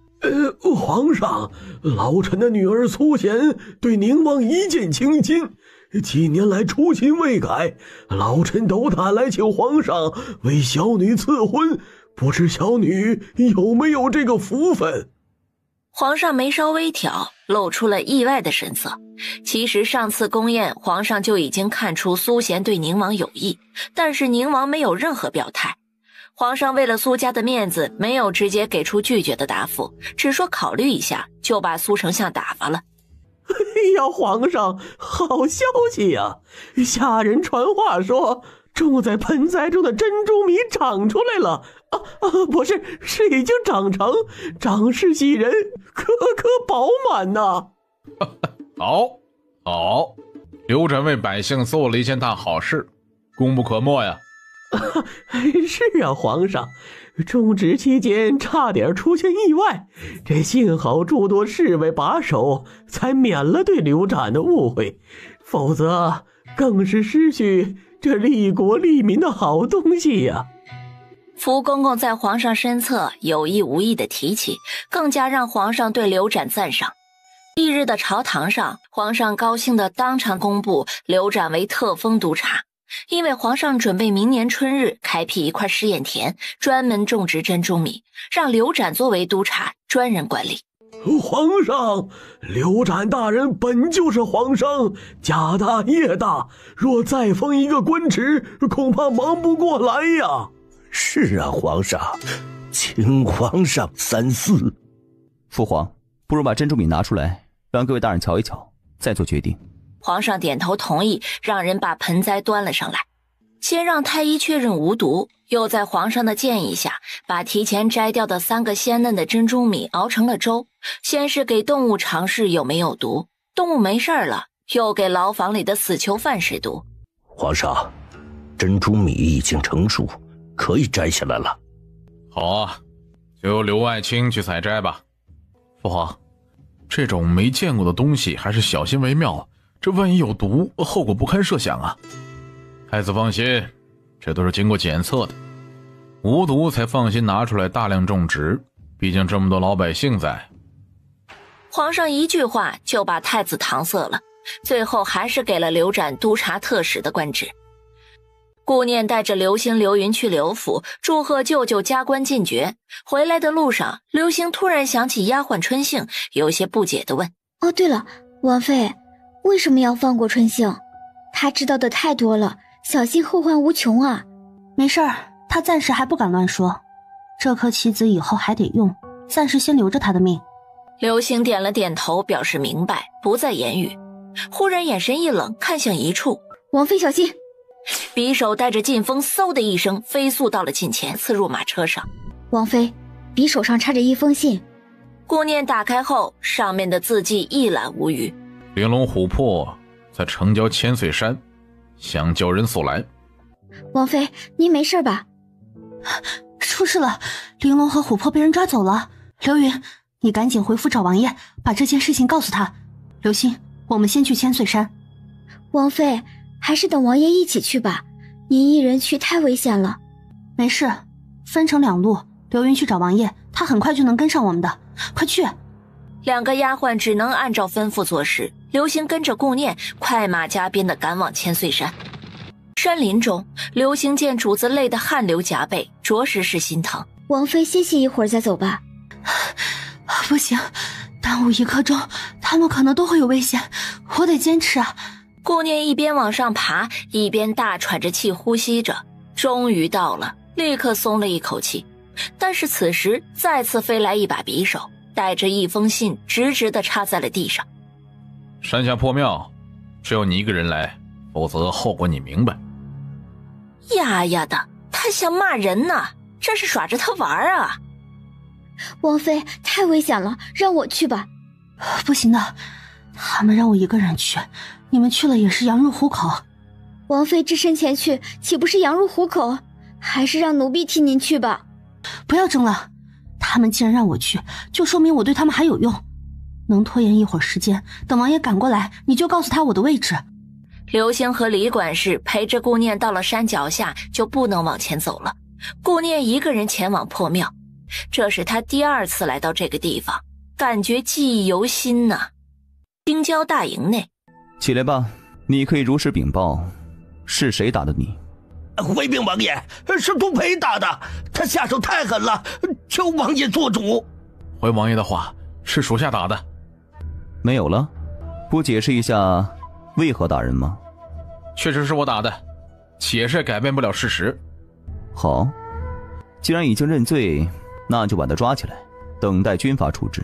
皇上，老臣的女儿苏贤对宁王一见倾心，几年来初心未改，老臣斗胆来请皇上为小女赐婚，不知小女有没有这个福分？皇上眉梢微挑，露出了意外的神色。其实上次宫宴，皇上就已经看出苏贤对宁王有意，但是宁王没有任何表态。皇上为了苏家的面子，没有直接给出拒绝的答复，只说考虑一下，就把苏丞相打发了。哎呀，皇上，好消息呀！下人传话说，种在盆栽中的珍珠米长出来了。不是已经长成，长势喜人，颗颗饱满呐。好，刘展为百姓做了一件大好事，功不可没呀。是啊，皇上，种植期间差点出现意外，这幸好诸多侍卫把守，才免了对刘展的误会，否则更是失去这利国利民的好东西呀。福公公在皇上身侧有意无意地提起，更加让皇上对刘展赞赏。翌日的朝堂上，皇上高兴地当场公布刘展为特封督察，因为皇上准备明年春日开辟一块试验田，专门种植珍珠米，让刘展作为督察，专人管理。皇上，刘展大人本就是皇上，家大业大，若再封一个官职，恐怕忙不过来呀。是啊，皇上，请皇上三思。父皇，不如把珍珠米拿出来，让各位大人瞧一瞧，再做决定。皇上点头同意，让人把盆栽端了上来，先让太医确认无毒，又在皇上的建议下，把提前摘掉的3个鲜嫩的珍珠米熬成了粥。先是给动物尝试有没有毒，动物没事了，又给牢房里的死囚犯试毒。皇上，珍珠米已经成熟，可以摘下来了。好啊，就由刘爱卿去采摘吧。父皇，这种没见过的东西还是小心为妙，这万一有毒，后果不堪设想啊。太子放心，这都是经过检测的，无毒才放心拿出来大量种植，毕竟这么多老百姓在。皇上一句话就把太子搪塞了，最后还是给了刘展督察特使的官职。顾念带着刘星、刘云去刘府祝贺舅舅加官进爵，回来的路上，刘星突然想起丫鬟春杏，有些不解地问：哦，对了，王妃为什么要放过春杏？她知道的太多了，小心后患无穷啊。没事儿，她暂时还不敢乱说，这颗棋子以后还得用，暂时先留着她的命。刘星点了点头，表示明白，不再言语。忽然眼神一冷，看向一处，王妃小心！匕首带着劲风，嗖的一声飞速到了近前，刺入马车上。王妃，匕首上插着一封信。顾念打开后，上面的字迹一览无余。玲珑琥珀在城郊千岁山，想叫人速来。王妃，您没事吧？出事了，玲珑和琥珀被人抓走了。刘云，你赶紧回府找王爷，把这件事情告诉他。刘星，我们先去千岁山。王妃，还是等王爷一起去吧，您一人去太危险了。没事，分成2路，刘云去找王爷，他很快就能跟上我们的。快去！2个丫鬟只能按照吩咐做事。刘星跟着顾念快马加鞭地赶往千岁山。山林中，刘星见主子累得汗流浃背，着实是心疼。王妃歇息一会儿再走吧。不行，耽误1刻钟，他们可能都会有危险，我得坚持啊！顾念一边往上爬，一边大喘着气呼吸着。终于到了，立刻松了一口气。但是此时再次飞来一把匕首，带着一封信直直地插在了地上。山下破庙，只有你一个人来，否则后果你明白。呀呀的，他想骂人呢，这是耍着他玩啊！王妃，太危险了，让我去吧。不行的，他们让我一个人去，你们去了也是羊入虎口。王妃只身前去，岂不是羊入虎口？还是让奴婢替您去吧。不要争了，他们既然让我去，就说明我对他们还有用。能拖延一会儿时间，等王爷赶过来，你就告诉他我的位置。刘星和李管事陪着顾念到了山脚下，就不能往前走了。顾念一个人前往破庙，这是他第2次来到这个地方，感觉记忆犹新呢。青椒大营内，起来吧，你可以如实禀报，是谁打的你？回禀王爷，是杜培打的，他下手太狠了，求王爷做主。回王爷的话，是属下打的。没有了？不解释一下为何打人吗？确实是我打的，解释改变不了事实。好，既然已经认罪，那就把他抓起来，等待军法处置。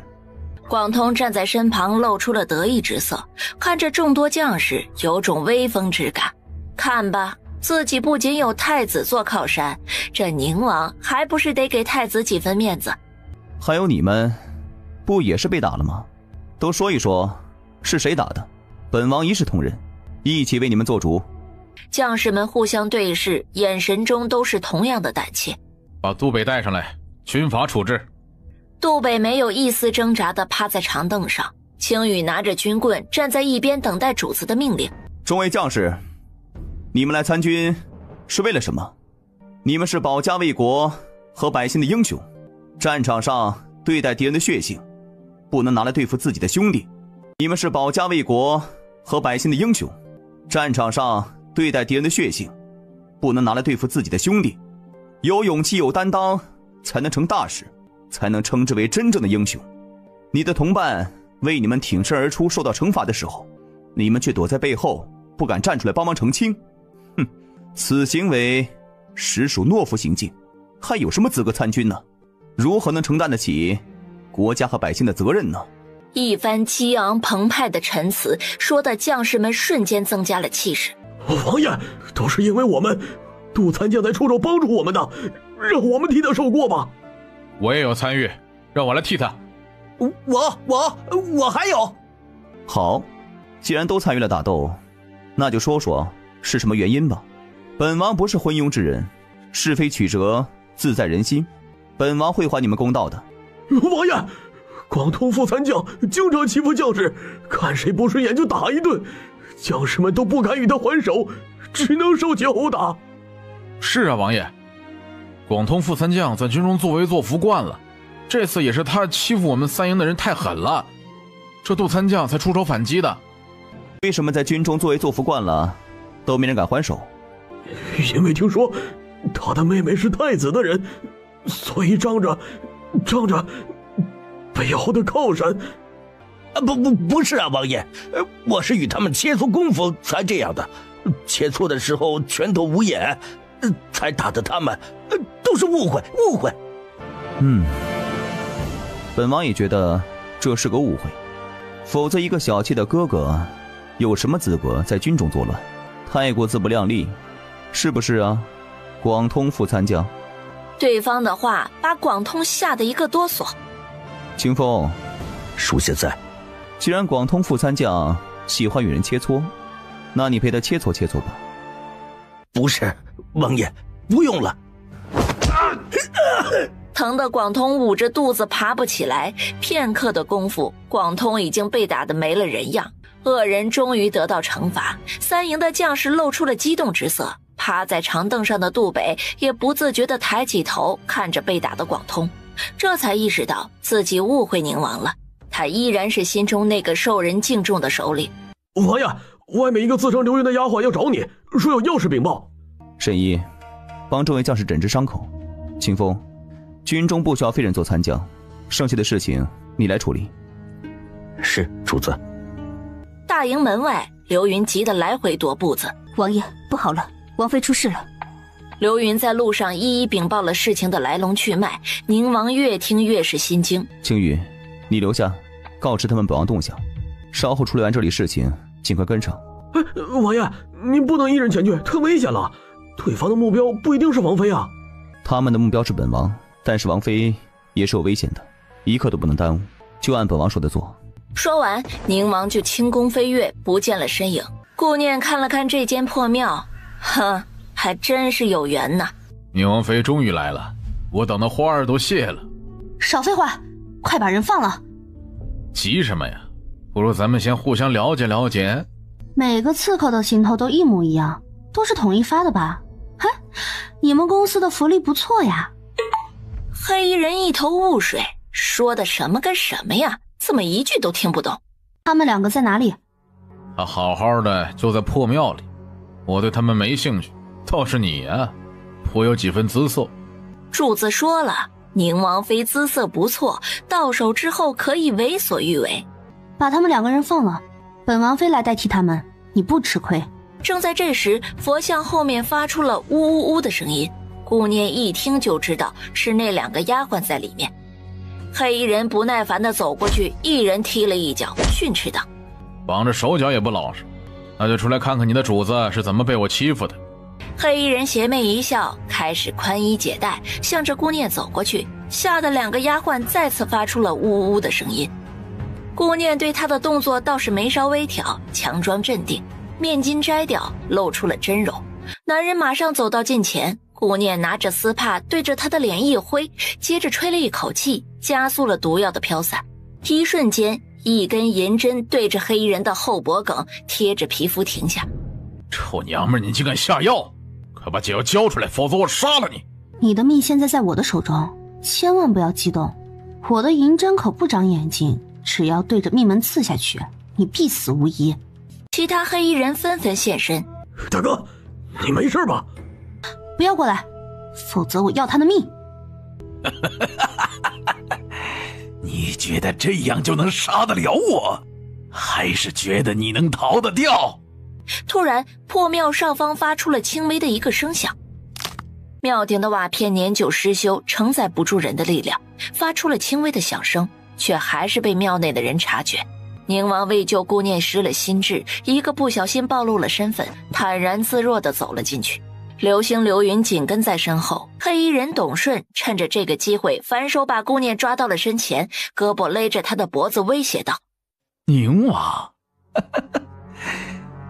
广通站在身旁露出了得意之色，看着众多将士有种威风之感。看吧，自己不仅有太子做靠山，这宁王还不是得给太子几分面子。还有你们，不也是被打了吗？都说一说是谁打的，本王一视同仁，一起为你们做主。将士们互相对视，眼神中都是同样的胆怯。把杜北带上来，军法处置。杜北没有一丝挣扎地趴在长凳上，青羽拿着军棍站在一边等待主子的命令。众位将士，你们来参军是为了什么？你们是保家卫国和百姓的英雄，战场上对待敌人的血性不能拿来对付自己的兄弟。你们是保家卫国和百姓的英雄，战场上对待敌人的血性不能拿来对付自己的兄弟。有勇气有担当才能成大事，才能称之为真正的英雄。你的同伴为你们挺身而出受到惩罚的时候，你们却躲在背后不敢站出来帮忙澄清。此行为实属懦夫行径，还有什么资格参军呢？如何能承担得起国家和百姓的责任呢？一番激昂澎湃的陈词说的将士们瞬间增加了气势。王爷，都是因为我们，杜参将才出手帮助我们的，让我们替他受过吧。我也有参与，让我来替他。我还有。好，既然都参与了打斗，那就说说是什么原因吧。本王不是昏庸之人，是非曲折自在人心，本王会还你们公道的。王爷，广通副参将经常欺负将士，看谁不顺眼就打一顿，将士们都不敢与他还手，只能受起殴打。是啊，王爷，广通副参将在军中作威作福惯了，这次也是他欺负我们3营的人太狠了，这杜参将才出手反击的。为什么在军中作威作福惯了，都没人敢还手？因为听说他的妹妹是太子的人，所以仗着背后的靠山。不是啊，王爷，我是与他们切磋功夫才这样的，切磋的时候拳头无眼，才打的他们，都是误会。本王也觉得这是个误会，否则一个小气的哥哥有什么资格在军中作乱？太过自不量力，是不是啊，广通副参将？对方的话把广通吓得一个哆嗦。清风，属下在。既然广通副参将喜欢与人切磋，那你陪他切磋切磋吧。不是，王爷，不用了。疼得广通捂着肚子爬不起来。片刻的功夫，广通已经被打得没了人样。恶人终于得到惩罚，三营的将士露出了激动之色。趴在长凳上的杜北也不自觉地抬起头看着被打的广通，这才意识到自己误会宁王了。他依然是心中那个受人敬重的首领。王爷，外面一个自称刘云的丫鬟要找你，说有要事禀报。沈一，帮这位将士诊治伤口。清风，军中不需要废人做参将，剩下的事情你来处理。是，主子。大营门外，刘云急得来回踱步子。王爷，不好了，王妃出事了。刘云在路上一一禀报了事情的来龙去脉，宁王越听越是心惊。青羽，你留下，告知他们本王动向，稍后处理完这里事情，尽快跟上。王爷，您不能一人前去，太危险了。对方的目标不一定是王妃啊。他们的目标是本王，但是王妃也是有危险的，一刻都不能耽误，就按本王说的做。说完，宁王就轻功飞跃，不见了身影。顾念看了看这间破庙，哼，还真是有缘呐。宁王妃终于来了，我等的花儿都谢了。少废话，快把人放了。急什么呀？不如咱们先互相了解了解。每个刺客的行头都一模一样，都是统一发的吧？嗨，你们公司的福利不错呀。黑衣人一头雾水，说的什么跟什么呀？怎么一句都听不懂？他们两个在哪里？他好好的就在破庙里，我对他们没兴趣，倒是你啊，颇有几分姿色。主子说了，宁王妃姿色不错，到手之后可以为所欲为。把他们两个人放了，本王妃来代替他们，你不吃亏。正在这时，佛像后面发出了呜呜呜的声音，顾念一听就知道是那两个丫鬟在里面。黑衣人不耐烦地走过去，一人踢了一脚，训斥道：绑着手脚也不老实，那就出来看看你的主子是怎么被我欺负的。黑衣人邪魅一笑，开始宽衣解带，向着顾念走过去，吓得两个丫鬟再次发出了呜呜呜的声音。顾念对他的动作倒是没稍微挑，强装镇定，面巾摘掉，露出了真容。男人马上走到近前，顾念拿着丝帕对着他的脸一挥，接着吹了一口气，加速了毒药的飘散。一瞬间，一根银针对着黑衣人的后脖梗贴着皮肤停下。臭娘们，你竟敢下药，快把解药交出来，否则我杀了你。你的命现在在我的手中，千万不要激动，我的银针可不长眼睛，只要对着命门刺下去，你必死无疑。其他黑衣人纷纷现身。大哥，你没事吧？不要过来，否则我要他的命。你觉得这样就能杀得了我，还是觉得你能逃得掉？突然，破庙上方发出了轻微的一个声响，庙顶的瓦片年久失修，承载不住人的力量，发出了轻微的响声，却还是被庙内的人察觉。宁王为救顾念失了心智，一个不小心暴露了身份，坦然自若地走了进去。流星流云紧跟在身后，黑衣人董顺趁着这个机会反手把顾念抓到了身前，胳膊勒着他的脖子威胁道：宁王，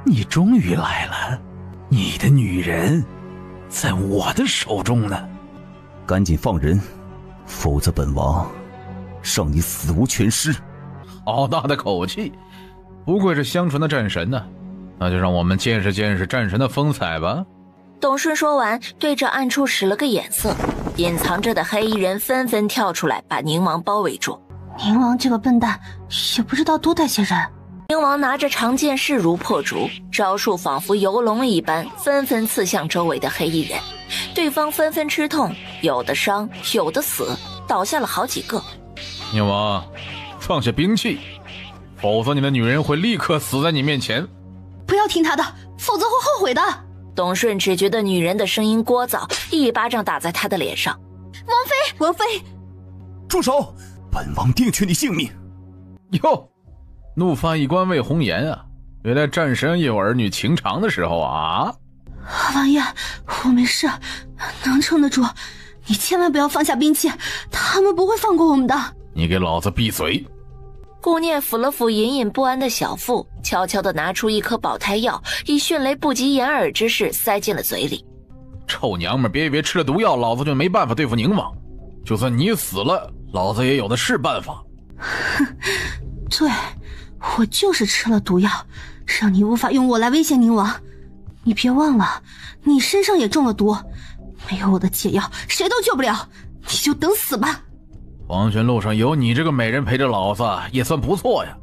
你终于来了，你的女人在我的手中呢。赶紧放人，否则本王让你死无全尸。好大的口气，不愧是相传的战神呢，那就让我们见识见识战神的风采吧。董顺说完，对着暗处使了个眼色，隐藏着的黑衣人纷纷跳出来，把宁王包围住。宁王这个笨蛋，也不知道多带些人。宁王拿着长剑势如破竹，招数仿佛游龙一般，纷纷刺向周围的黑衣人。对方纷纷吃痛，有的伤，有的死，倒下了好几个。宁王，放下兵器，否则你的女人会立刻死在你面前。不要听他的，否则会后悔的。董顺只觉得女人的声音聒噪，一巴掌打在他的脸上。王妃，王妃，住手！本王定取你性命。哟，怒发一关为红颜啊！原来战神也有儿女情长的时候啊！王爷，我没事，能撑得住。你千万不要放下兵器，他们不会放过我们的。你给老子闭嘴！顾念抚了抚隐隐不安的小腹，悄悄地拿出一颗保胎药，以迅雷不及掩耳之势塞进了嘴里。臭娘们，别以为吃了毒药，老子就没办法对付宁王。就算你死了，老子也有的是办法。哼，对，我就是吃了毒药，让你无法用我来威胁宁王。你别忘了，你身上也中了毒，没有我的解药，谁都救不了，你就等死吧。黄泉路上有你这个美人陪着老子，也算不错呀。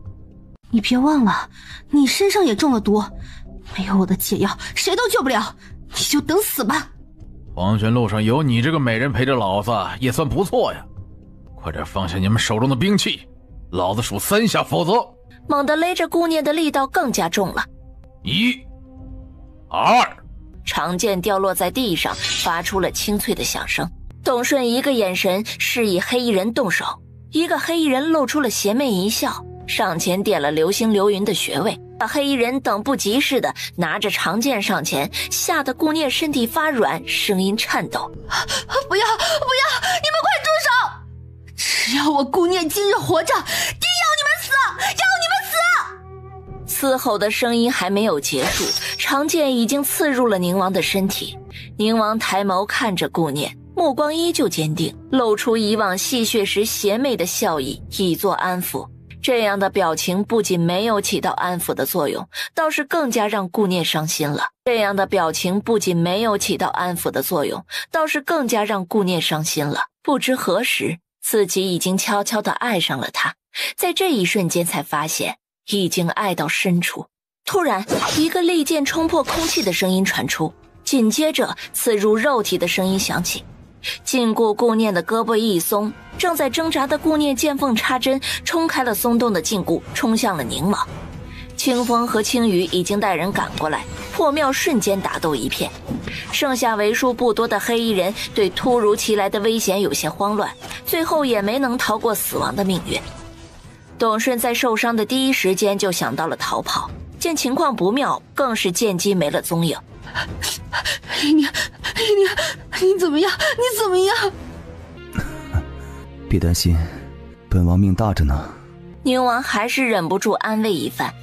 你别忘了，你身上也中了毒，没有我的解药，谁都救不了，你就等死吧。黄泉路上有你这个美人陪着老子，也算不错呀。快点放下你们手中的兵器，老子数3下，否则……猛地勒着顾念的力道更加重了。1、2，长剑掉落在地上，发出了清脆的响声。董顺一个眼神示意黑衣人动手，一个黑衣人露出了邪魅一笑，上前点了流星流云的穴位。黑衣人等不及似的拿着长剑上前，吓得顾念身体发软，声音颤抖：不要，你们快住手！只要我顾念今日活着，定要你们死，要你们死！嘶吼的声音还没有结束，长剑已经刺入了宁王的身体。宁王抬眸看着顾念，目光依旧坚定，露出以往戏谑时邪魅的笑意，以作安抚。这样的表情不仅没有起到安抚的作用，倒是更加让顾念伤心了。不知何时，自己已经悄悄地爱上了他，在这一瞬间才发现，已经爱到深处。突然，一个利剑冲破空气的声音传出，紧接着刺入肉体的声音响起。禁锢顾念的胳膊一松，正在挣扎的顾念见缝插针，冲开了松动的禁锢，冲向了宁王。清风和青羽已经带人赶过来，破庙瞬间打斗一片。剩下为数不多的黑衣人对突如其来的危险有些慌乱，最后也没能逃过死亡的命运。董顺在受伤的第一时间就想到了逃跑，见情况不妙，更是见机没了踪影。你怎么样？你怎么样？别担心，本王命大着呢。宁王还是忍不住安慰一番，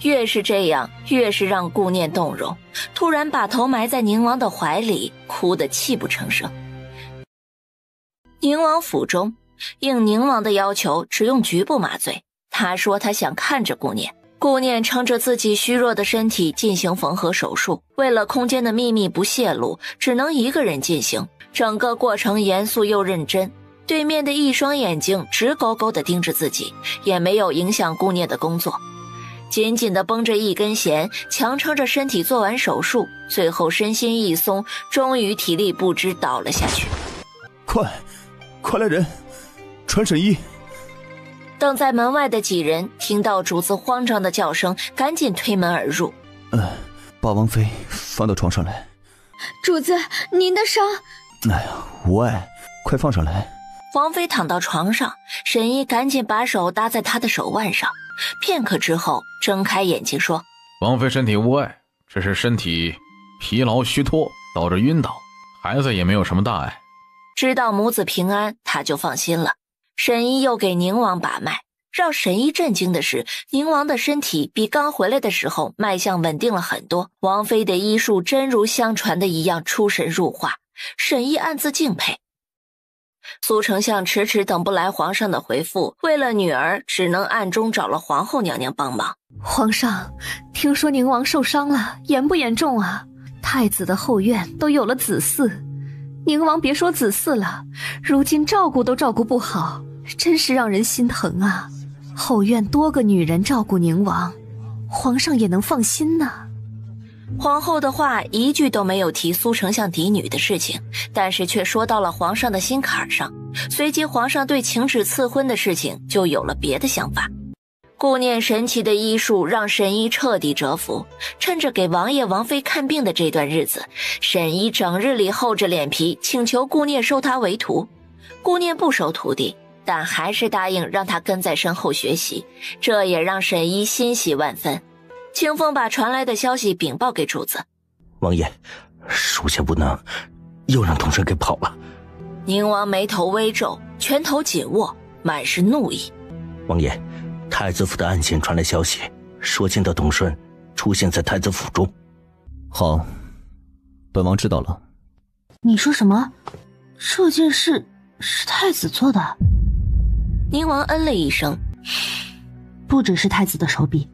越是这样，越是让顾念动容。突然把头埋在宁王的怀里，哭得泣不成声。宁王府中，应宁王的要求，只用局部麻醉。他说他想看着顾念。顾念撑着自己虚弱的身体进行缝合手术，为了空间的秘密不泄露，只能一个人进行，整个过程严肃又认真。对面的一双眼睛直勾勾地盯着自己，也没有影响顾念的工作，紧紧地绷着一根弦，强撑着身体做完手术，最后身心一松，终于体力不支倒了下去。快来人，传沈一！等在门外的几人听到主子慌张的叫声，赶紧推门而入。把王妃放到床上来。主子，您的伤……哎呀，无碍，快放上来。王妃躺到床上，沈一赶紧把手搭在她的手腕上，片刻之后睁开眼睛说：王妃身体无碍，只是身体疲劳虚脱，导致晕倒，孩子也没有什么大碍。知道母子平安，他就放心了。沈一又给宁王把脉，让沈一震惊的是，宁王的身体比刚回来的时候脉象稳定了很多。王妃的医术真如相传的一样出神入化，沈一暗自敬佩。苏丞相迟迟等不来皇上的回复，为了女儿，只能暗中找了皇后娘娘帮忙。皇上，听说宁王受伤了，严不严重啊？太子的后院都有了子嗣，宁王别说子嗣了，如今照顾都照顾不好，真是让人心疼啊。后院多个女人照顾宁王，皇上也能放心呢。皇后的话一句都没有提苏丞相嫡女的事情，但是却说到了皇上的心坎上。随即皇上对请旨赐婚的事情就有了别的想法。顾念神奇的医术让沈一彻底折服，趁着给王爷王妃看病的这段日子，沈一整日里厚着脸皮请求顾念收他为徒。顾念不收徒弟，但还是答应让他跟在身后学习，这也让沈一欣喜万分。清风把传来的消息禀报给主子。王爷，属下不能又让同顺给跑了。宁王眉头微皱，拳头紧握，满是怒意。王爷，太子府的暗线传来消息，说见到董顺出现在太子府中。好，本王知道了。你说什么？这件事是太子做的。宁王嗯了一声，不只是太子的手笔，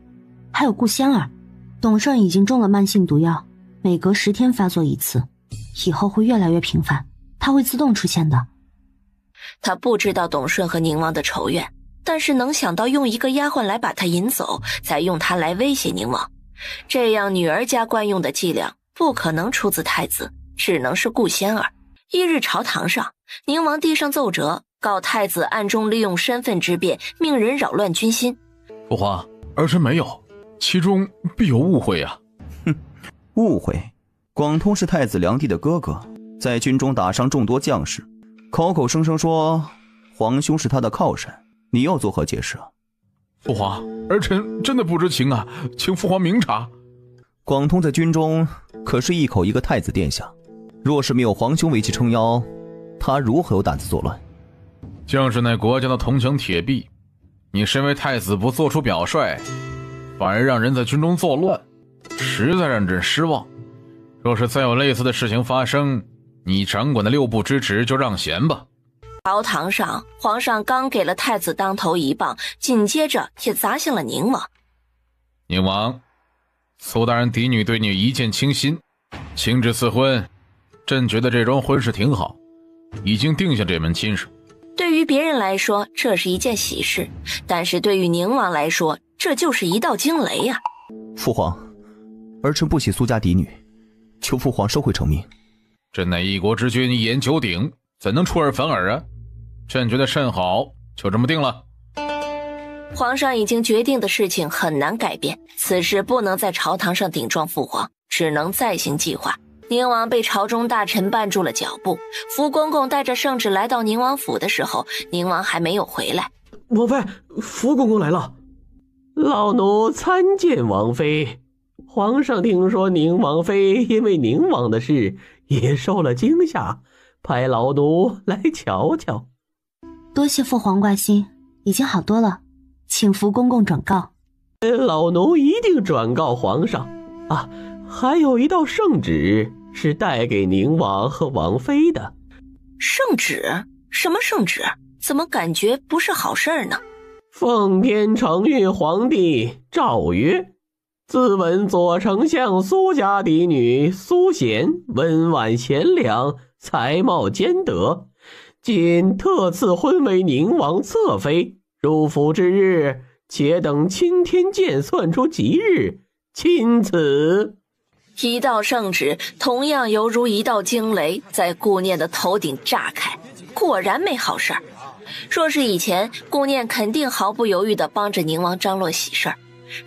还有顾仙儿。董胜已经中了慢性毒药，每隔10天发作一次，以后会越来越频繁，他会自动出现的。他不知道董顺和宁王的仇怨，但是能想到用一个丫鬟来把他引走，再用他来威胁宁王，这样女儿家惯用的伎俩不可能出自太子，只能是顾仙儿。一日朝堂上，宁王递上奏折，告太子暗中利用身份之便，命人扰乱军心。父皇，儿臣没有，其中必有误会啊。哼，误会？广通是太子梁帝的哥哥，在军中打伤众多将士，口口声声说皇兄是他的靠山，你又作何解释啊？父皇，儿臣真的不知情啊，请父皇明察。广通在军中可是一口一个太子殿下，若是没有皇兄为其撑腰，他如何有胆子作乱？将士乃国家的铜墙铁壁，你身为太子不做出表率，反而让人在军中作乱，实在让朕失望。若是再有类似的事情发生，你掌管的6部之职就让贤吧。朝堂上，皇上刚给了太子当头一棒，紧接着也砸向了宁王。宁王，苏大人嫡女对你一见倾心，亲至赐婚，朕觉得这桩婚事挺好，已经定下这门亲事。对于别人来说，这是一件喜事，但是对于宁王来说，这就是一道惊雷呀。父皇，儿臣不喜苏家嫡女，求父皇收回成命。朕乃一国之君，一言九鼎，怎能出尔反尔啊？朕觉得甚好，就这么定了。皇上已经决定的事情很难改变，此事不能在朝堂上顶撞父皇，只能再行计划。宁王被朝中大臣绊住了脚步，福公公带着圣旨来到宁王府的时候，宁王还没有回来。王妃，福公公来了。老奴参见王妃。皇上听说宁王妃因为宁王的事也受了惊吓，派老奴来瞧瞧。多谢父皇挂心，已经好多了，请福公公转告。老奴一定转告皇上。啊，还有一道圣旨是带给宁王和王妃的。圣旨？什么圣旨？怎么感觉不是好事呢？奉天承运皇帝诏曰：自闻左丞相苏家嫡女苏贤温婉贤良，才貌兼得，今特赐婚为宁王侧妃。入府之日，且等钦天监算出吉日，钦此。一道圣旨同样犹如一道惊雷，在顾念的头顶炸开，果然没好事儿。若是以前，顾念肯定毫不犹豫地帮着宁王张罗喜事儿，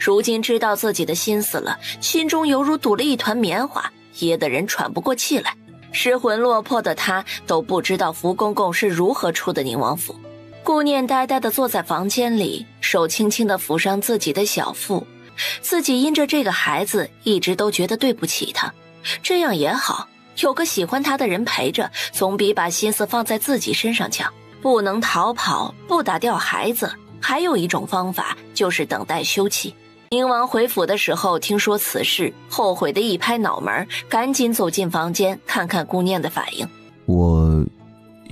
如今知道自己的心思了，心中犹如堵了一团棉花，噎得人喘不过气来。失魂落魄的他都不知道福公公是如何出的宁王府。顾念呆呆地坐在房间里，手轻轻地抚上自己的小腹。自己因着这个孩子一直都觉得对不起他，这样也好，有个喜欢他的人陪着，总比把心思放在自己身上强。不能逃跑，不打掉孩子，还有一种方法，就是等待休妻。宁王回府的时候听说此事，后悔的一拍脑门，赶紧走进房间看看顾念的反应。我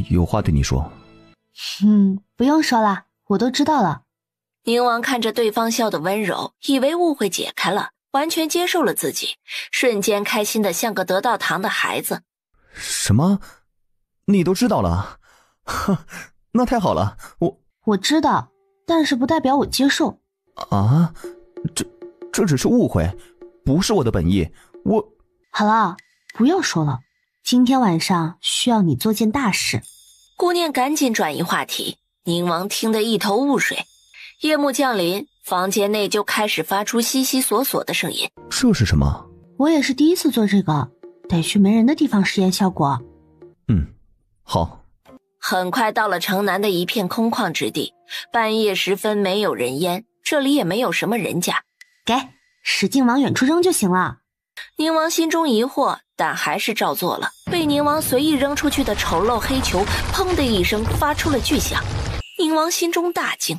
有话对你说。不用说了，我都知道了。宁王看着对方笑得温柔，以为误会解开了，完全接受了自己，瞬间开心的像个得到糖的孩子。什么？你都知道了？那太好了。我知道，但是不代表我接受。啊，这只是误会，不是我的本意。好了，不要说了，今天晚上需要你做件大事。顾念赶紧转移话题，宁王听得一头雾水。夜幕降临，房间内就开始发出悉悉索索的声音。这是什么？我也是第一次做这个，得去没人的地方实验效果。好。很快到了城南的一片空旷之地，半夜时分没有人烟，这里也没有什么人家。给，使劲往远处扔就行了。宁王心中疑惑，但还是照做了。被宁王随意扔出去的丑陋黑球砰的一声发出了巨响，宁王心中大惊，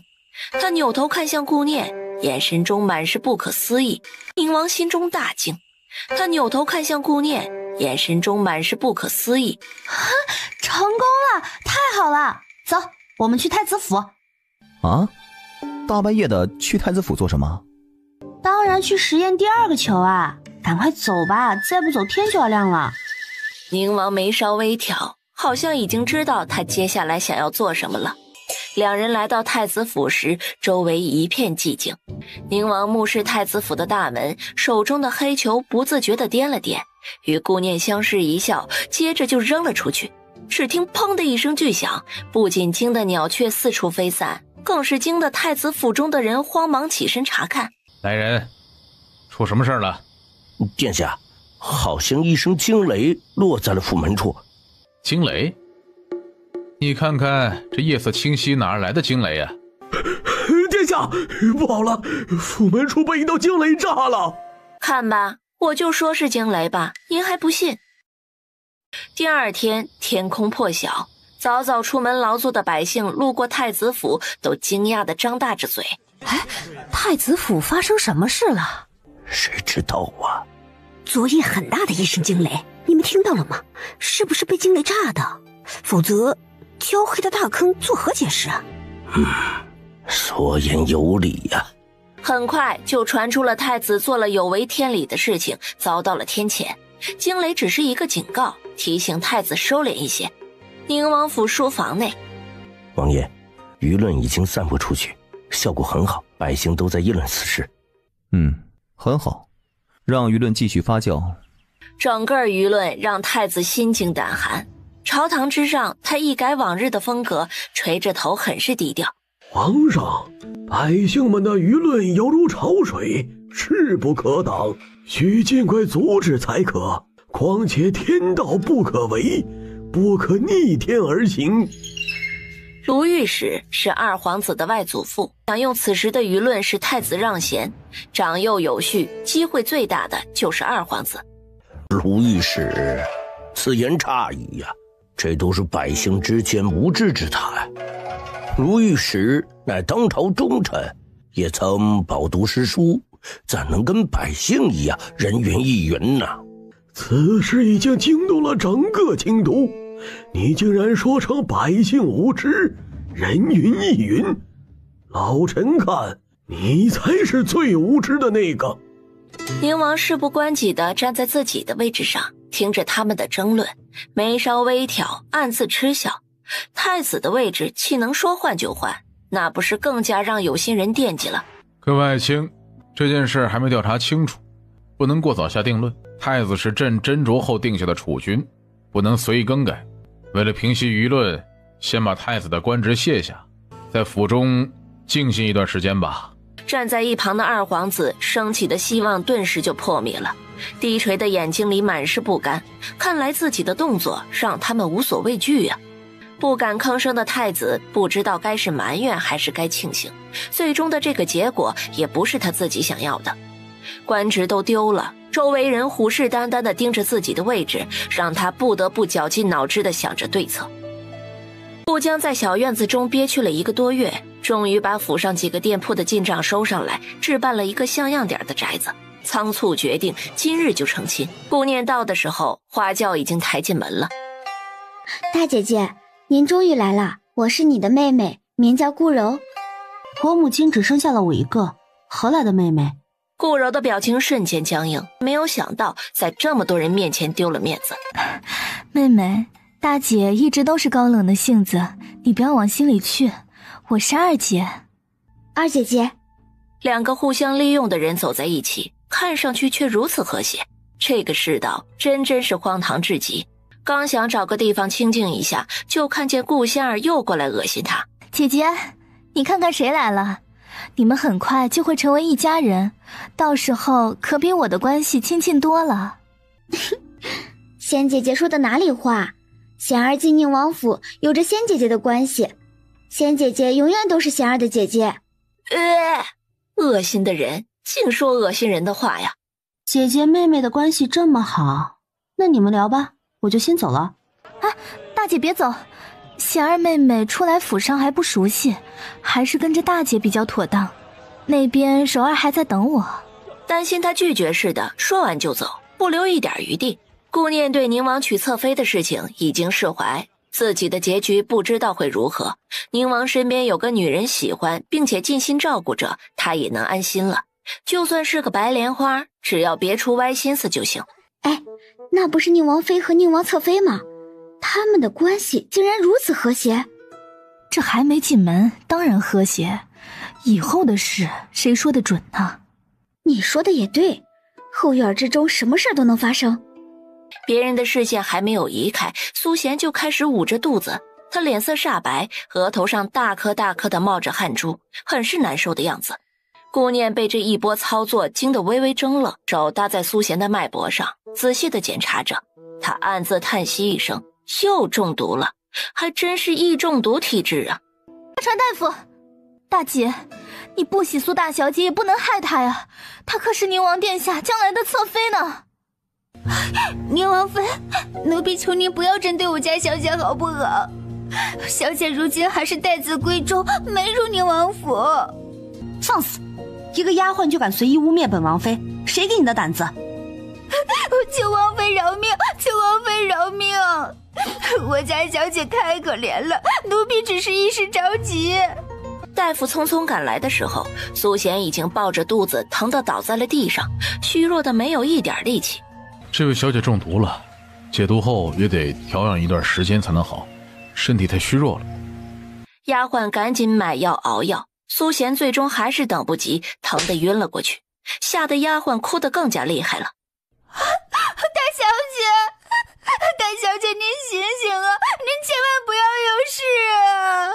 他扭头看向顾念，眼神中满是不可思议。宁王心中大惊，他扭头看向顾念，眼神中满是不可思议。成功太好了！走，我们去太子府。啊？大半夜的去太子府做什么？当然去实验第2个球啊！赶快走吧，再不走天就要亮了。宁王眉梢微挑，好像已经知道他接下来想要做什么了。两人来到太子府时，周围一片寂静。宁王目视太子府的大门，手中的黑球不自觉地掂了掂，与顾念相视一笑，接着就扔了出去。只听砰的一声巨响，不仅惊得鸟雀四处飞散，更是惊得太子府中的人慌忙起身查看。来人，出什么事了？殿下，好像一声惊雷落在了府门处。惊雷？你看看这夜色清晰，哪儿来的惊雷啊？殿下，不好了，府门处被一道惊雷炸了。看吧，我就说是惊雷吧，您还不信。第2天，天空破晓，早早出门劳作的百姓路过太子府，都惊讶地张大着嘴。哎，太子府发生什么事了？谁知道啊？昨夜很大的一声惊雷，你们听到了吗？是不是被惊雷炸的？否则焦黑的大坑作何解释啊？说言有理呀。很快就传出了太子做了有违天理的事情，遭到了天谴。惊雷只是一个警告，提醒太子收敛一些。宁王府书房内，王爷，舆论已经散播出去，效果很好，百姓都在议论此事。很好，让舆论继续发酵。整个舆论让太子心惊胆寒。朝堂之上，他一改往日的风格，垂着头，很是低调。皇上，百姓们的舆论犹如潮水，势不可挡，需尽快阻止才可。况且天道不可违，不可逆天而行。卢御史是2皇子的外祖父，想用此时的舆论使太子让贤，长幼有序，机会最大的就是2皇子。卢御史，此言差矣呀，这都是百姓之间无知之谈。卢御史乃当朝忠臣，也曾饱读诗书，怎能跟百姓一样人云亦云呢？此事已经惊动了整个京都，你竟然说成百姓无知，人云亦云。老臣看你才是最无知的那个。宁王事不关己地站在自己的位置上，听着他们的争论，眉梢微挑，暗自嗤笑。太子的位置岂能说换就换？那不是更加让有心人惦记了？各位爱卿，这件事还没调查清楚，不能过早下定论。太子是朕斟酌后定下的储君，不能随意更改。为了平息舆论，先把太子的官职卸下，在府中静心一段时间吧。站在一旁的2皇子升起的希望顿时就破灭了，低垂的眼睛里满是不甘，看来自己的动作让他们无所畏惧啊。不敢吭声的太子不知道该是埋怨还是该庆幸，最终的这个结果也不是他自己想要的。官职都丢了，周围人虎视眈眈地盯着自己的位置，让他不得不绞尽脑汁地想着对策。顾江在小院子中憋屈了1个多月，终于把府上几个店铺的进账收上来，置办了一个像样点的宅子，仓促决定今日就成亲。顾念到的时候，花轿已经抬进门了。大姐姐，您终于来了，我是你的妹妹，名叫顾柔。我母亲只生下了我一个，何来的妹妹？顾柔的表情瞬间僵硬，没有想到在这么多人面前丢了面子。妹妹，大姐一直都是高冷的性子，你不要往心里去。我是二姐。二姐姐。2个互相利用的人走在一起，看上去却如此和谐。这个世道真是荒唐至极。刚想找个地方清静一下，就看见顾仙儿又过来恶心他。姐姐，你看看谁来了？你们很快就会成为一家人，到时候可比我的关系亲近多了。仙姐姐说的哪里话？贤儿进宁王府有着仙姐姐的关系，仙姐姐永远都是贤儿的姐姐。恶心的人净说恶心人的话呀。姐姐妹妹的关系这么好，那你们聊吧，我就先走了。大姐别走，贤儿妹妹初来府上还不熟悉，还是跟着大姐比较妥当。那边柔儿还在等我。担心她拒绝似的，说完就走，不留一点余地。顾念对宁王娶侧妃的事情已经释怀，自己的结局不知道会如何。宁王身边有个女人喜欢并且尽心照顾着，他也能安心了。就算是个白莲花，只要别出歪心思就行。哎，那不是宁王妃和宁王侧妃吗？他们的关系竟然如此和谐。这还没进门，当然和谐。以后的事谁说得准呢？你说的也对，后院之中什么事都能发生。别人的视线还没有移开，苏贤就开始捂着肚子，他脸色煞白，额头上大颗大颗的冒着汗珠，很是难受的样子。顾念被这一波操作惊得微微怔了，手搭在苏贤的脉搏上，仔细的检查着。他暗自叹息一声，又中毒了，还真是易中毒体质啊！传大夫，大姐，你不喜苏大小姐也不能害她呀，她可是宁王殿下将来的侧妃呢。宁王妃，奴婢求您不要针对我家小姐好不好？小姐如今还是待字闺中，没入宁王府。放肆！一个丫鬟就敢随意污蔑本王妃，谁给你的胆子？求王妃饶命！求王妃饶命！我家小姐太可怜了，奴婢只是一时着急。大夫匆匆赶来的时候，苏贤已经抱着肚子疼得倒在了地上，虚弱的没有一点力气。这位小姐中毒了，解毒后也得调养一段时间才能好，身体太虚弱了。丫鬟赶紧买药熬药，苏贤最终还是等不及，疼得晕了过去，吓得丫鬟哭得更加厉害了。大小姐，大小姐，您醒醒啊！您千万不要有事啊！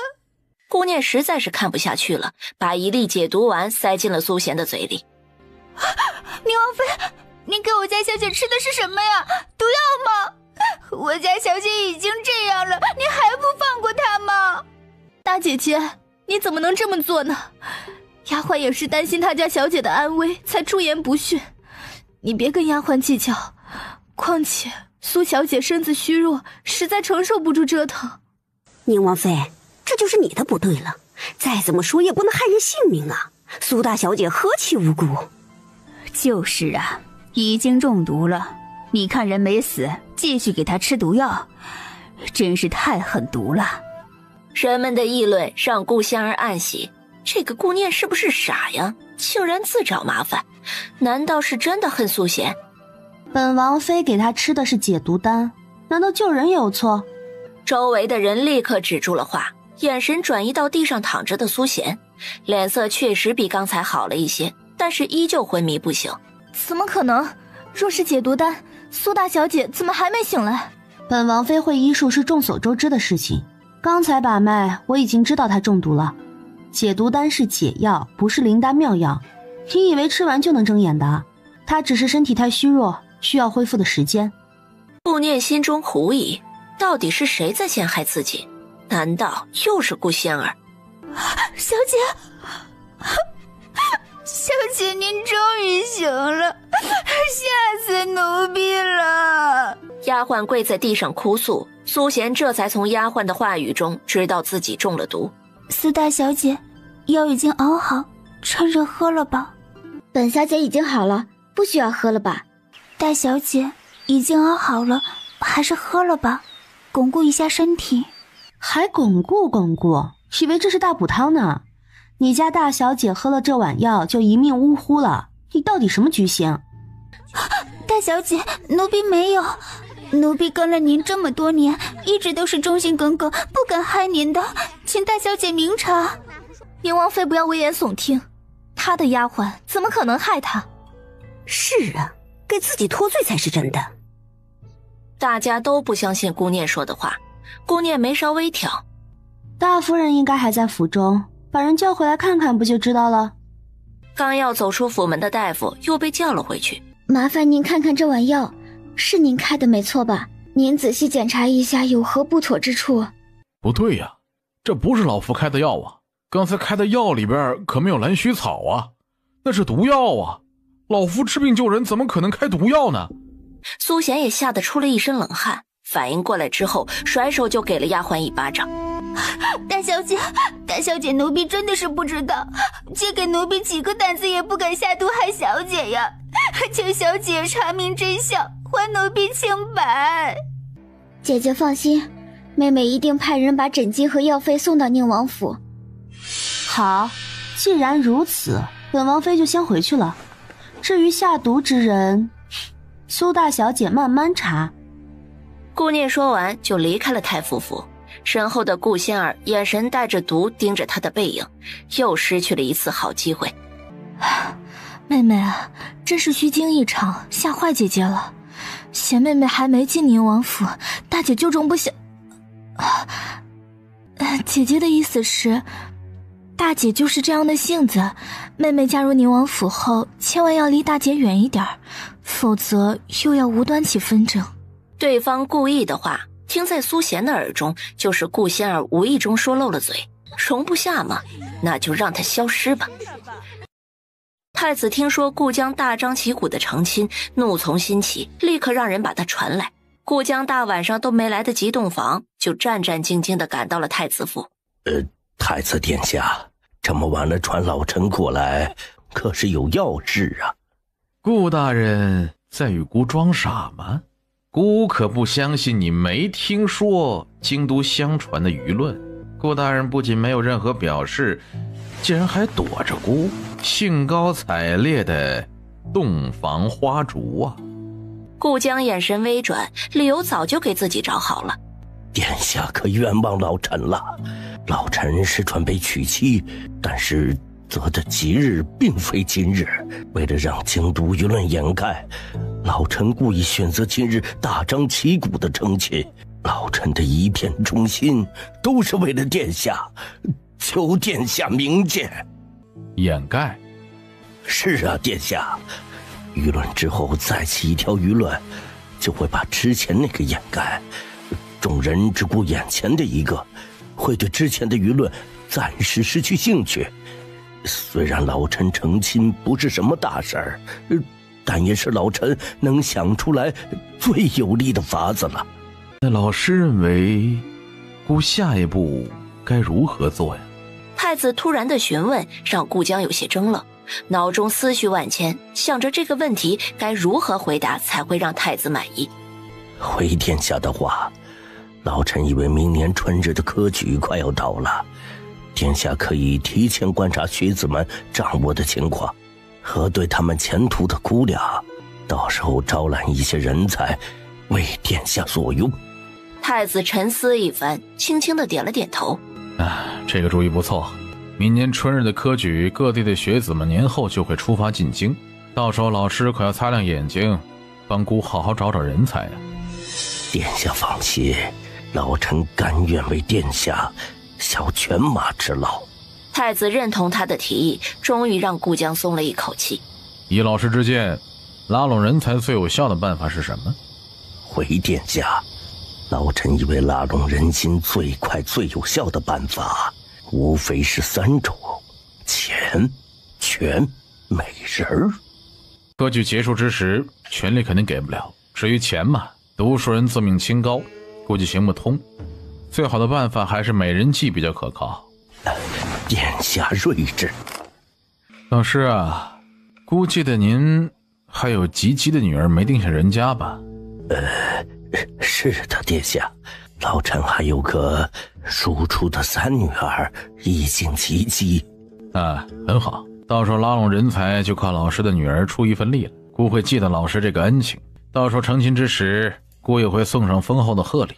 顾念实在是看不下去了，把一粒解毒丸塞进了苏贤的嘴里。宁王妃，您给我家小姐吃的是什么呀？毒药吗？我家小姐已经这样了，您还不放过她吗？大姐姐，你怎么能这么做呢？丫鬟也是担心她家小姐的安危，才出言不逊。你别跟丫鬟计较，况且苏小姐身子虚弱，实在承受不住折腾。宁王妃，这就是你的不对了，再怎么说也不能害人性命啊！苏大小姐何其无辜。就是啊，已经中毒了，你看人没死，继续给她吃毒药，真是太狠毒了。人们的议论让顾香儿暗喜，这个顾念是不是傻呀？竟然自找麻烦，难道是真的恨苏贤？本王妃给她吃的是解毒丹，难道救人也有错？周围的人立刻止住了话，眼神转移到地上躺着的苏贤，脸色确实比刚才好了一些，但是依旧昏迷不醒。怎么可能？若是解毒丹，苏大小姐怎么还没醒来？本王妃会医术是众所周知的事情，刚才把脉我已经知道她中毒了。解毒丹是解药，不是灵丹妙药，你以为吃完就能睁眼的？她只是身体太虚弱，需要恢复的时间。顾念心中狐疑，到底是谁在陷害自己？难道又是顾仙儿？小姐，小姐，您终于醒了，吓死奴婢了！丫鬟跪在地上哭诉，苏贤这才从丫鬟的话语中知道自己中了毒。苏大小姐，药已经熬好，趁热喝了吧。本小姐已经好了，不需要喝了吧。大小姐已经熬好了，还是喝了吧，巩固一下身体。还巩固巩固，以为这是大补汤呢。你家大小姐喝了这碗药就一命呜呼了，你到底什么居心？大小姐，奴婢没有，奴婢跟了您这么多年，一直都是忠心耿耿，不敢害您的，请大小姐明察。宁王妃不要危言耸听，她的丫鬟怎么可能害她？是啊，给自己脱罪才是真的。大家都不相信顾念说的话，顾念眉梢微挑。大夫人应该还在府中，把人叫回来看看不就知道了。刚要走出府门的大夫又被叫了回去。麻烦您看看这碗药，是您开的没错吧？您仔细检查一下有何不妥之处。不对呀，这不是老夫开的药啊，刚才开的药里边可没有蓝须草啊，那是毒药啊，老夫治病救人怎么可能开毒药呢？苏贤也吓得出了一身冷汗，反应过来之后甩手就给了丫鬟一巴掌。大小姐，大小姐，奴婢真的是不知道，借给奴婢几个胆子也不敢下毒害小姐呀，求小姐查明真相，还奴婢清白。姐姐放心，妹妹一定派人把诊金和药费送到宁王府。好，既然如此，本王妃就先回去了。至于下毒之人，苏大小姐慢慢查。顾念说完就离开了太傅府，身后的顾仙儿眼神带着毒盯着他的背影，又失去了一次好机会。妹妹啊，真是虚惊一场，吓坏姐姐了。贤妹妹还没进宁王府，大姐就中不下。姐姐的意思是，大姐就是这样的性子，妹妹嫁入宁王府后，千万要离大姐远一点，否则又要无端起纷争。对方故意的话听在苏贤的耳中，就是顾仙儿无意中说漏了嘴，容不下嘛，那就让他消失吧。太子听说顾江大张旗鼓的成亲，怒从心起，立刻让人把他传来。顾江大晚上都没来得及洞房，就战战兢兢地赶到了太子府。太子殿下，这么晚了传老臣过来，可是有要事啊？顾大人在与孤装傻吗？孤可不相信你没听说京都相传的舆论。顾大人不仅没有任何表示，竟然还躲着孤，兴高采烈的洞房花烛啊！顾江眼神微转，理由早就给自己找好了。殿下可冤枉老臣了，老臣是准备娶妻，但是择的吉日并非今日，为了让京都舆论掩盖，老臣故意选择今日大张旗鼓的成亲。老臣的一片忠心都是为了殿下，求殿下明鉴。掩盖？是啊，殿下，舆论之后再起一条舆论，就会把之前那个掩盖。众人只顾眼前的一个，会对之前的舆论暂时失去兴趣。虽然老臣成亲不是什么大事儿，但也是老臣能想出来最有力的法子了。那老师认为孤下一步该如何做呀？太子突然的询问让顾江有些怔愣，脑中思绪万千，想着这个问题该如何回答才会让太子满意。回殿下的话，老臣以为明年春日的科举快要到了，殿下可以提前观察学子们掌握的情况，核对他们前途的估量，到时候招揽一些人才为殿下所用。太子沉思一番，轻轻地点了点头。这个主意不错。明年春日的科举，各地的学子们年后就会出发进京，到时候老师可要擦亮眼睛，帮姑好好找找人才啊。殿下放心，老臣甘愿为殿下效犬马之劳。太子认同他的提议，终于让顾江松了一口气。以老师之见，拉拢人才最有效的办法是什么？回殿下，老臣以为拉拢人心最快最有效的办法，无非是3种：钱、权、美人儿。科举结束之时，权力肯定给不了，至于钱嘛，读书人自命清高，估计行不通。最好的办法还是美人计比较可靠。殿下睿智。老师啊，估计的您还有及笄的女儿没定下人家吧？是的，殿下，老臣还有个庶出的3女儿，一经及笄。很好，到时候拉拢人才就靠老师的女儿出一份力了。姑会记得老师这个恩情，到时候成亲之时，姑也会送上丰厚的贺礼。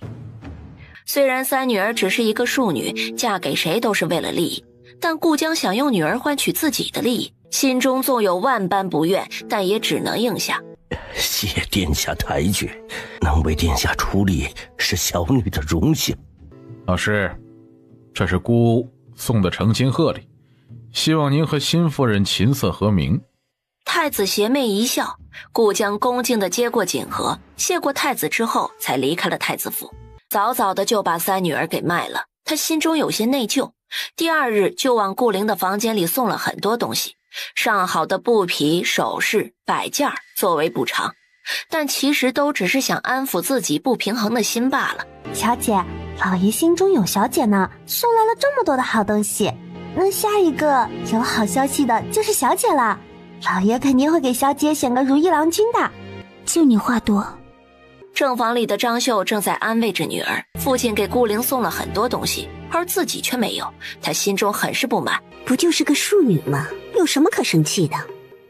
虽然3女儿只是一个庶女，嫁给谁都是为了利益，但顾江想用女儿换取自己的利益，心中纵有万般不愿，但也只能应下。谢殿下抬举，能为殿下出力是小女的荣幸。老师，这是姑送的成亲贺礼，希望您和新夫人琴瑟和鸣。太子邪魅一笑，顾江恭敬地接过锦盒，谢过太子之后才离开了太子府。早早的就把3女儿给卖了，他心中有些内疚。第2日就往顾灵的房间里送了很多东西，上好的布匹、首饰、摆件作为补偿，但其实都只是想安抚自己不平衡的心罢了。小姐，老爷心中有小姐呢，送来了这么多的好东西，那下一个有好消息的就是小姐了，老爷肯定会给小姐选个如意郎君的。就你话多。正房里的张秀正在安慰着女儿，父亲给顾灵送了很多东西，而自己却没有，他心中很是不满。不就是个庶女吗？有什么可生气的？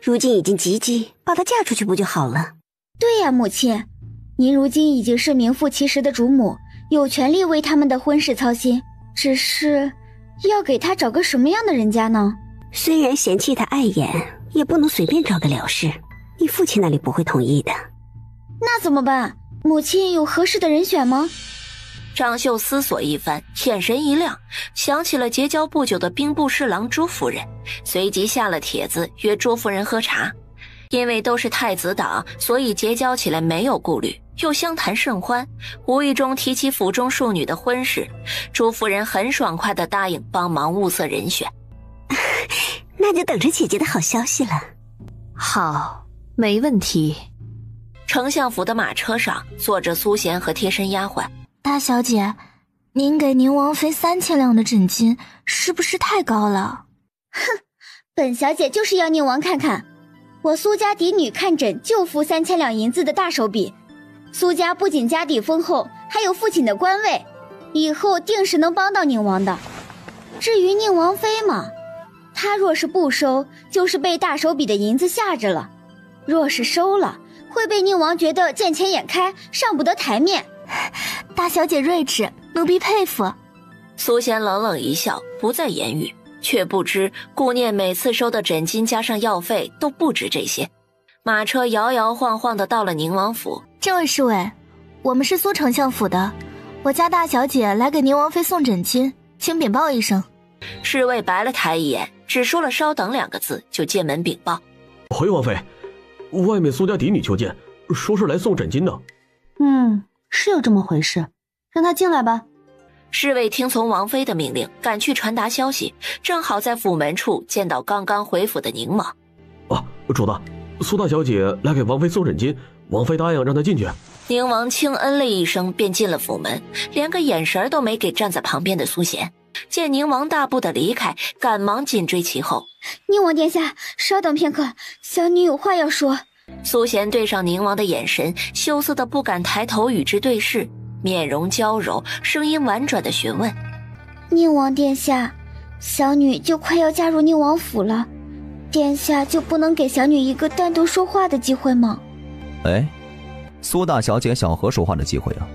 如今已经及笄，把她嫁出去不就好了？对呀，母亲，您如今已经是名副其实的主母，有权利为他们的婚事操心，只是要给她找个什么样的人家呢？虽然嫌弃她碍眼，也不能随便找个了事，你父亲那里不会同意的。那怎么办？母亲有合适的人选吗？张秀思索一番，眼神一亮，想起了结交不久的兵部侍郎朱夫人，随即下了帖子约朱夫人喝茶。因为都是太子党，所以结交起来没有顾虑，又相谈甚欢，无意中提起府中庶女的婚事，朱夫人很爽快地答应帮忙物色人选。那就等着姐姐的好消息了。好，没问题。丞相府的马车上坐着苏贤和贴身丫鬟。大小姐，您给宁王妃3000两的枕巾是不是太高了？哼，本小姐就是要宁王看看，我苏家嫡女看诊就付3000两银子的大手笔。苏家不仅家底丰厚，还有父亲的官位，以后定是能帮到宁王的。至于宁王妃嘛，她若是不收，就是被大手笔的银子吓着了；若是收了，会被宁王觉得见钱眼开，上不得台面。大小姐睿智，奴婢佩服。苏贤冷冷一笑，不再言语，却不知顾念每次收的枕巾加上药费都不止这些。马车摇摇晃晃地到了宁王府。这位侍卫，我们是苏丞相府的，我家大小姐来给宁王妃送枕巾，请禀报一声。侍卫白了他一眼，只说了稍等2个字，就进门禀报。回王妃，外面苏家嫡女求见，说是来送枕巾的。是有这么回事，让她进来吧。侍卫听从王妃的命令，赶去传达消息，正好在府门处见到刚刚回府的宁王。主子，苏大小姐来给王妃送枕巾，王妃答应让她进去。宁王轻嗯了一声，便进了府门，连个眼神都没给站在旁边的苏贤。见宁王大步的离开，赶忙紧追其后。宁王殿下，稍等片刻，小女有话要说。苏贤对上宁王的眼神，羞涩的不敢抬头与之对视，面容娇柔，声音婉转的询问：宁王殿下，小女就快要嫁入宁王府了，殿下就不能给小女一个单独说话的机会吗？苏大小姐想何说话的机会啊？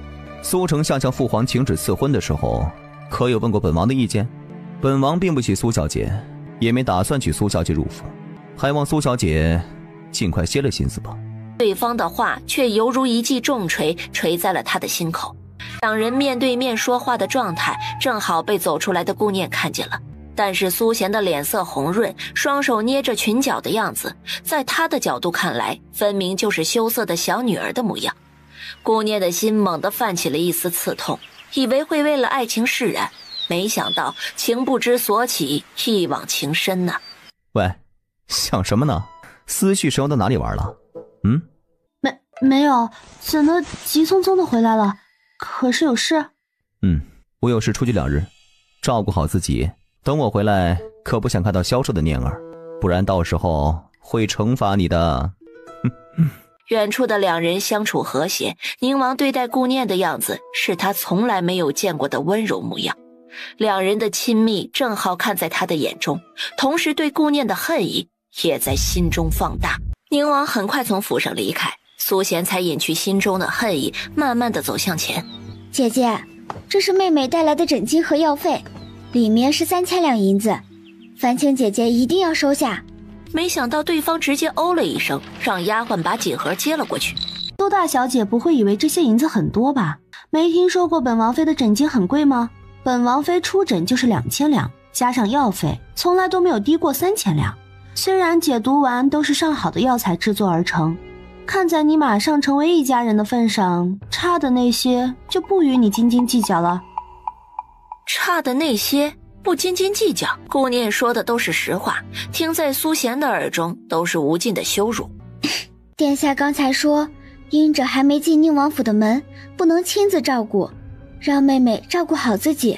苏丞相向父皇请旨赐婚的时候，可有问过本王的意见？本王并不娶苏小姐，也没打算娶苏小姐入府，还望苏小姐尽快歇了心思吧。对方的话却犹如一记重锤，锤在了他的心口。两人面对面说话的状态，正好被走出来的顾念看见了。但是苏贤的脸色红润，双手捏着裙角的样子，在他的角度看来，分明就是羞涩的小女儿的模样。顾念的心猛地泛起了一丝刺痛，以为会为了爱情释然，没想到情不知所起，一往情深呐。喂，想什么呢？思绪神游到哪里玩了？没有，怎么急匆匆的回来了？可是有事？我有事出去2日，照顾好自己。等我回来，可不想看到消瘦的念儿，不然到时候会惩罚你的。远处的两人相处和谐，宁王对待顾念的样子是他从来没有见过的温柔模样。两人的亲密正好看在他的眼中，同时对顾念的恨意也在心中放大。宁王很快从府上离开，苏贤才隐去心中的恨意，慢慢的走向前。姐姐，这是妹妹带来的枕巾和药费，里面是3000两银子，烦请姐姐一定要收下。没想到对方直接哦了一声，让丫鬟把锦盒接了过去。苏大小姐不会以为这些银子很多吧？没听说过本王妃的枕巾很贵吗？本王妃出诊就是2000两，加上药费，从来都没有低过3000两。虽然解毒丸都是上好的药材制作而成，看在你马上成为一家人的份上，差的那些就不与你斤斤计较了。差的那些不斤斤计较，顾念说的都是实话，听在苏贤的耳中都是无尽的羞辱。殿下刚才说，因着还没进宁王府的门，不能亲自照顾，让妹妹照顾好自己，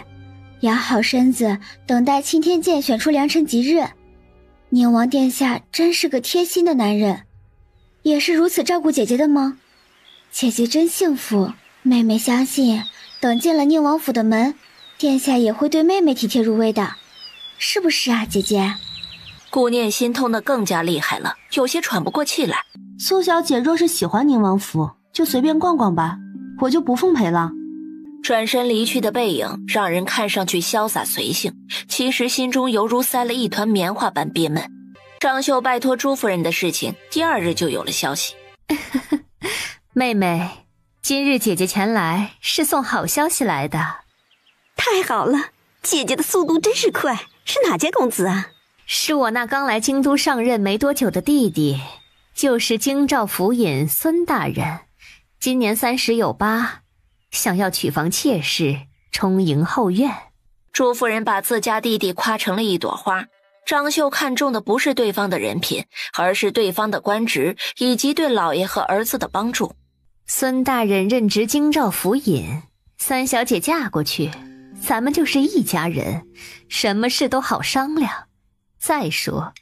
养好身子，等待钦天监选出良辰吉日。宁王殿下真是个贴心的男人，也是如此照顾姐姐的吗？姐姐真幸福。妹妹相信，等进了宁王府的门，殿下也会对妹妹体贴入微的，是不是啊，姐姐？顾念心痛的更加厉害了，有些喘不过气来。苏小姐若是喜欢宁王府，就随便逛逛吧，我就不奉陪了。转身离去的背影让人看上去潇洒随性，其实心中犹如塞了一团棉花般憋闷。张绣拜托朱夫人的事情，第2日就有了消息。妹妹，今日姐姐前来是送好消息来的。太好了，姐姐的速度真是快，是哪家公子啊？是我那刚来京都上任没多久的弟弟，就是京兆府尹孙大人，今年30有8，想要娶房妾室，充盈后院。朱夫人把自家弟弟夸成了一朵花，张绣看中的不是对方的人品，而是对方的官职以及对老爷和儿子的帮助。孙大人任职京兆府尹，三小姐嫁过去，咱们就是一家人，什么事都好商量。再说，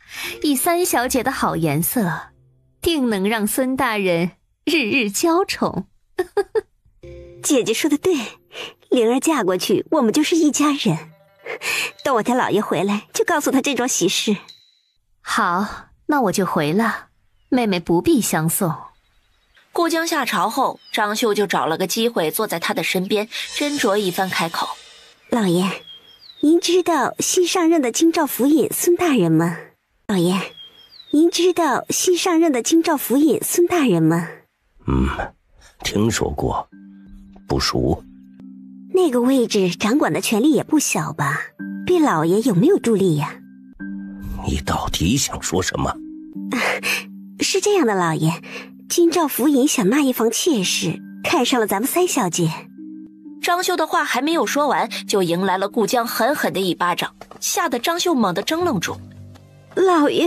以三小姐的好颜色，定能让孙大人日日娇宠。姐姐说的对，灵儿嫁过去，我们就是一家人。等我家老爷回来，就告诉他这桩喜事。好，那我就回了，妹妹不必相送。顾江下朝后，张绣就找了个机会坐在他的身边，斟酌一番开口：老爷，您知道新上任的京兆府尹孙大人吗？老爷，您知道新上任的京兆府尹孙大人吗？听说过，不熟。那个位置掌管的权力也不小吧？对老爷有没有助力呀？你到底想说什么？是这样的，老爷，京兆府尹想纳一房妾室，看上了咱们三小姐。张绣的话还没有说完，就迎来了顾江狠狠的一巴掌，吓得张绣猛地怔愣住。老爷，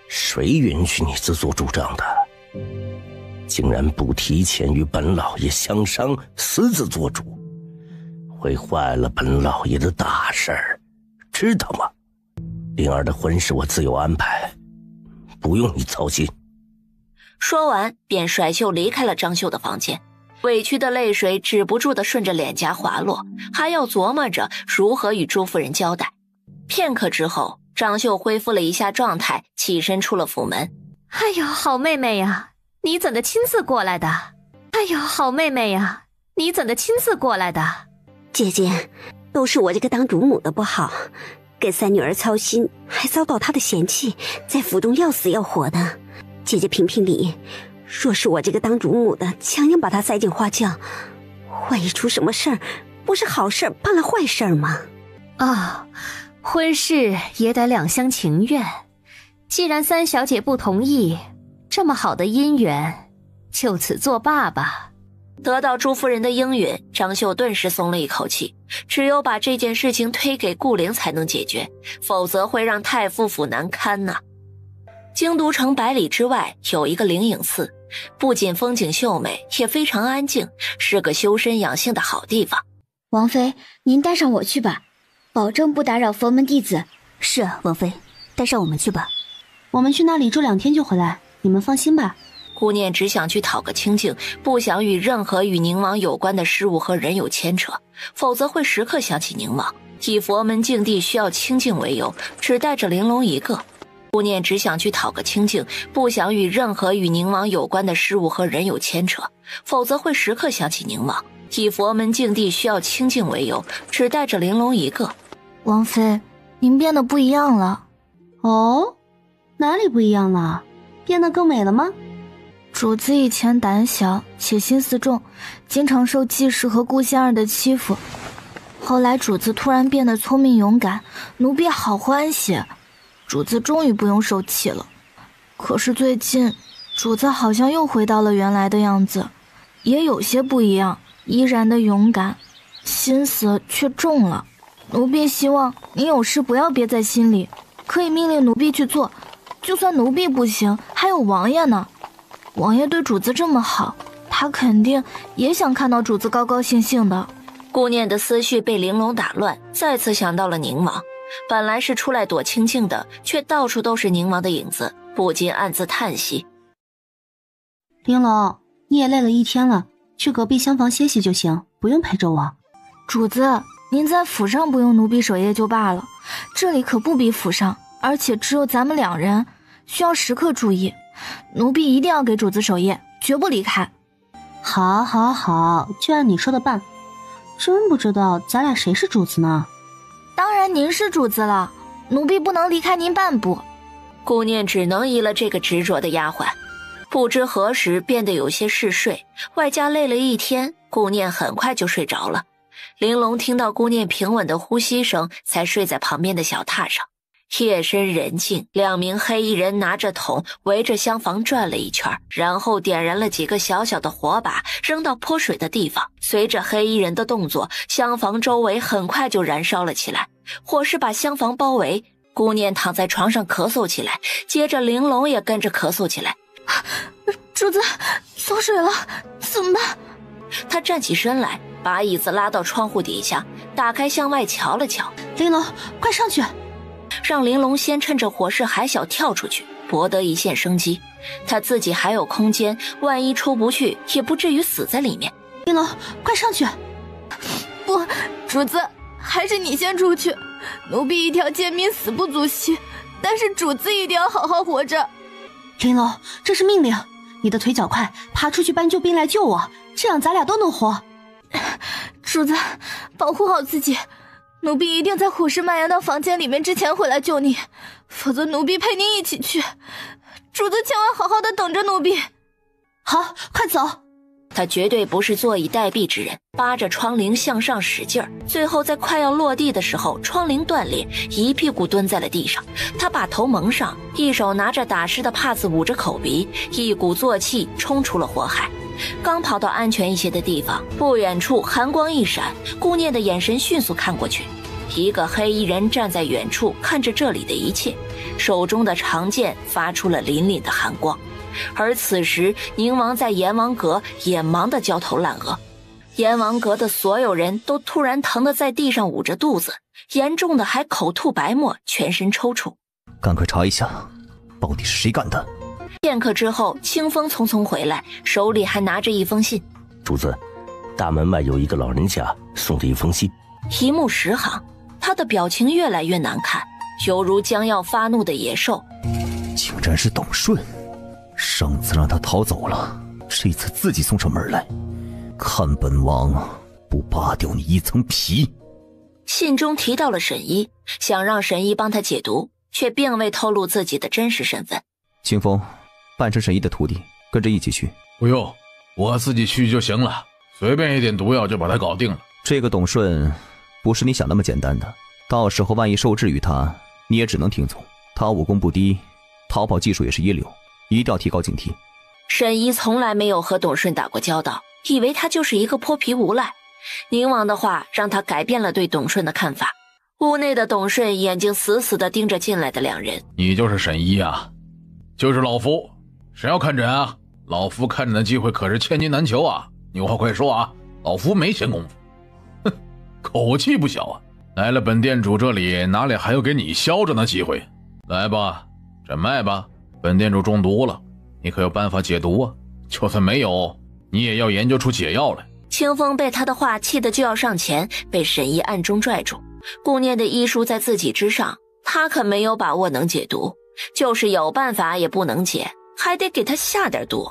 谁允许你自作主张的？竟然不提前与本老爷相商，私自做主，会坏了本老爷的大事儿，知道吗？灵儿的婚事我自有安排，不用你操心。说完便甩袖离开了张绣的房间，委屈的泪水止不住地顺着脸颊滑落，还要琢磨着如何与朱夫人交代。片刻之后，张绣恢复了一下状态，起身出了府门。哎呦，好妹妹呀，你怎的亲自过来的？哎呦，好妹妹呀，你怎的亲自过来的？姐姐，都是我这个当主母的不好，给三女儿操心，还遭到她的嫌弃，在府中要死要活的。姐姐评评理，若是我这个当主母的强硬把她塞进花轿，万一出什么事儿，不是好事办了坏事吗？婚事也得两厢情愿，既然三小姐不同意，这么好的姻缘，就此作罢吧。得到朱夫人的应允，张绣顿时松了一口气，只有把这件事情推给顾灵才能解决，否则会让太傅府难堪呐。京都城100里之外有一个灵隐寺，不仅风景秀美，也非常安静，是个修身养性的好地方。王妃，您带上我去吧，保证不打扰佛门弟子。是啊，王妃，带上我们去吧。我们去那里住2天就回来，你们放心吧。顾念只想去讨个清静，不想与任何与宁王有关的事物和人有牵扯，否则会时刻想起宁王。以佛门净地需要清静为由，只带着玲珑一个。顾念只想去讨个清静，不想与任何与宁王有关的事物和人有牵扯，否则会时刻想起宁王。以佛门净地需要清静为由，只带着玲珑一个。王妃，您变得不一样了。哦，哪里不一样了？变得更美了吗？主子以前胆小且心思重，经常受季氏和顾仙儿的欺负。后来主子突然变得聪明勇敢，奴婢好欢喜。主子终于不用受气了。可是最近，主子好像又回到了原来的样子，也有些不一样，依然的勇敢，心思却重了。奴婢希望你有事不要憋在心里，可以命令奴婢去做。就算奴婢不行，还有王爷呢。王爷对主子这么好，他肯定也想看到主子高高兴兴的。顾念的思绪被玲珑打乱，再次想到了宁王。本来是出来躲清静的，却到处都是宁王的影子，不禁暗自叹息。玲珑，你你也累了一天了，去隔壁厢房歇息就行，不用陪着我。主子，您在府上不用奴婢守夜就罢了，这里可不比府上，而且只有咱们2人，需要时刻注意。奴婢一定要给主子守夜，绝不离开。好，好，好，就按你说的办。真不知道咱俩谁是主子呢？当然您是主子了，奴婢不能离开您半步。顾念只能依了这个执着的丫鬟，不知何时变得有些嗜睡，外加累了一天，顾念很快就睡着了。玲珑听到顾念平稳的呼吸声，才睡在旁边的小榻上。夜深人静，2名黑衣人拿着桶围着厢房转了一圈，然后点燃了几个小小的火把，扔到泼水的地方。随着黑衣人的动作，厢房周围很快就燃烧了起来，火势把厢房包围。顾念躺在床上咳嗽起来，接着玲珑也跟着咳嗽起来。主子，馊水了，怎么办？他站起身来，把椅子拉到窗户底下，打开向外瞧了瞧。玲珑，快上去！让玲珑先趁着火势还小跳出去，博得一线生机。他自己还有空间，万一出不去，也不至于死在里面。玲珑，快上去！不，主子，还是你先出去。奴婢一条贱民死不足惜，但是主子一定要好好活着。玲珑，这是命令，你的腿脚快，爬出去搬救兵来救我，这样咱俩都能活。主子，保护好自己。奴婢一定在火势蔓延到房间里面之前回来救你，否则奴婢陪您一起去。主子千万好好的等着奴婢。好，快走。他绝对不是坐以待毙之人，扒着窗棂向上使劲儿，最后在快要落地的时候，窗棂断裂，一屁股蹲在了地上。他把头蒙上，一手拿着打湿的帕子捂着口鼻，一鼓作气冲出了火海。刚跑到安全一些的地方，不远处寒光一闪，顾念的眼神迅速看过去，一个黑衣人站在远处看着这里的一切，手中的长剑发出了凛凛的寒光。而此时宁王在阎王阁也忙得焦头烂额，阎王阁的所有人都突然疼得在地上捂着肚子，严重的还口吐白沫，全身抽搐。赶快查一下到底是谁干的。片刻之后，清风匆匆回来，手里还拿着一封信。主子，大门外有一个老人家送的一封信，一目十行，他的表情越来越难看，犹如将要发怒的野兽。竟然是董顺，上次让他逃走了，这次自己送上门来，看本王不扒掉你一层皮。信中提到了沈一，想让沈一帮他解毒，却并未透露自己的真实身份。清风，扮成沈一的徒弟，跟着一起去。不用，我自己去就行了，随便一点毒药就把他搞定了。这个董顺不是你想那么简单的，到时候万一受制于他，你也只能听从。他武功不低，逃跑技术也是一流，一定要提高警惕。沈一从来没有和董顺打过交道，以为他就是一个泼皮无赖。宁王的话让他改变了对董顺的看法。屋内的董顺眼睛死死地盯着进来的2人。你就是沈一啊？就是老夫，谁要看诊啊？老夫看诊的机会可是千金难求啊！你话快说啊，老夫没闲工夫。哼，口气不小啊！来了本店主这里，哪里还有给你嚣张的机会？来吧，诊脉吧。本店主中毒了，你可有办法解毒啊？就算没有，你也要研究出解药来。清风被他的话气得就要上前，被沈一暗中拽住。顾念的医术在自己之上，他可没有把握能解毒，就是有办法也不能解，还得给他下点毒。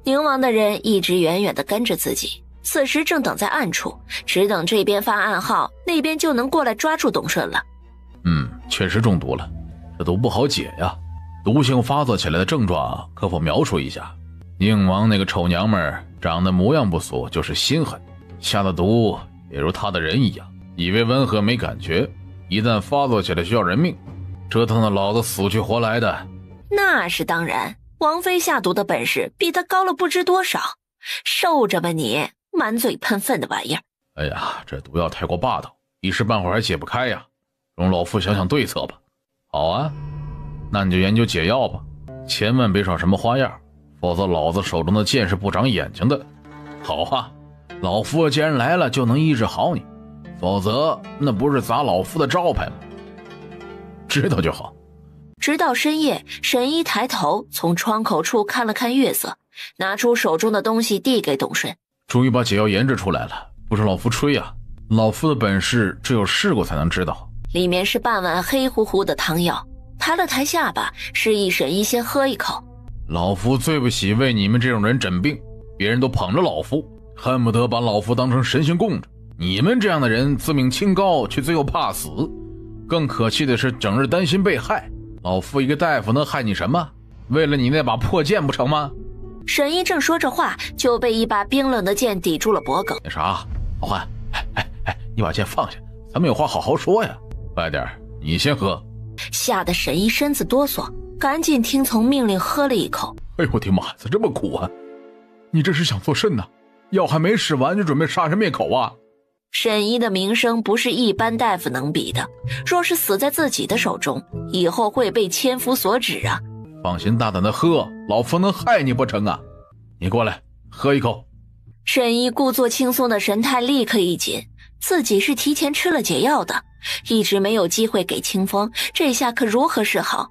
宁王的人一直远远地跟着自己，此时正等在暗处，只等这边发暗号，那边就能过来抓住董顺了。确实中毒了，这毒不好解呀。毒性发作起来的症状可否描述一下？宁王那个丑娘们儿长得模样不俗，就是心狠，下的毒也如他的人一样，以为温和没感觉，一旦发作起来需要人命，折腾的老子死去活来的。那是当然，王妃下毒的本事比他高了不知多少，受着吧你，满嘴喷粪的玩意儿。哎呀，这毒药太过霸道，一时半会儿还解不开呀，容老夫想想对策吧。好啊，那你就研究解药吧，千万别耍什么花样，否则老子手中的剑是不长眼睛的。好啊，老夫既然来了就能医治好你，否则那不是砸老夫的招牌吗？知道就好。直到深夜，沈一抬头从窗口处看了看月色，拿出手中的东西递给董顺。终于把解药研制出来了，不是老夫吹啊，老夫的本事只有试过才能知道。里面是半碗黑乎乎的汤药，抬了抬下巴，示意沈一先喝一口。老夫最不喜为你们这种人诊病，别人都捧着老夫，恨不得把老夫当成神仙供着，你们这样的人自命清高，却最后怕死。更可气的是整日担心被害，老夫一个大夫能害你什么？为了你那把破剑不成吗？沈一正说着话，就被一把冰冷的剑抵住了脖颈。那啥，老欢，你把剑放下，咱们有话好好说呀。快点，你先喝。吓得沈一身子哆嗦，赶紧听从命令喝了一口。哎呦我的妈，咋这么苦啊？你这是想做甚呢？药还没使完就准备杀人灭口啊？沈一的名声不是一般大夫能比的，若是死在自己的手中，以后会被千夫所指啊。放心大胆的喝，老夫能害你不成啊？你过来喝一口。沈一故作轻松的神态立刻一紧，自己是提前吃了解药的，一直没有机会给清风，这下可如何是好？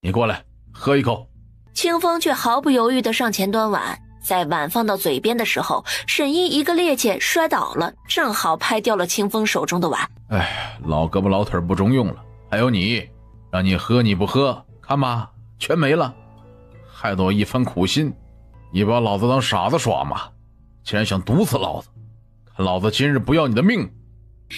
你过来喝一口。清风却毫不犹豫地上前端碗，在碗放到嘴边的时候，沈一一个趔趄摔倒了，正好拍掉了清风手中的碗。哎，老胳膊老腿不中用了。还有你，让你喝你不喝，看吧，全没了，害得我一番苦心。你把老子当傻子耍吗？竟然想毒死老子，看老子今日不要你的命！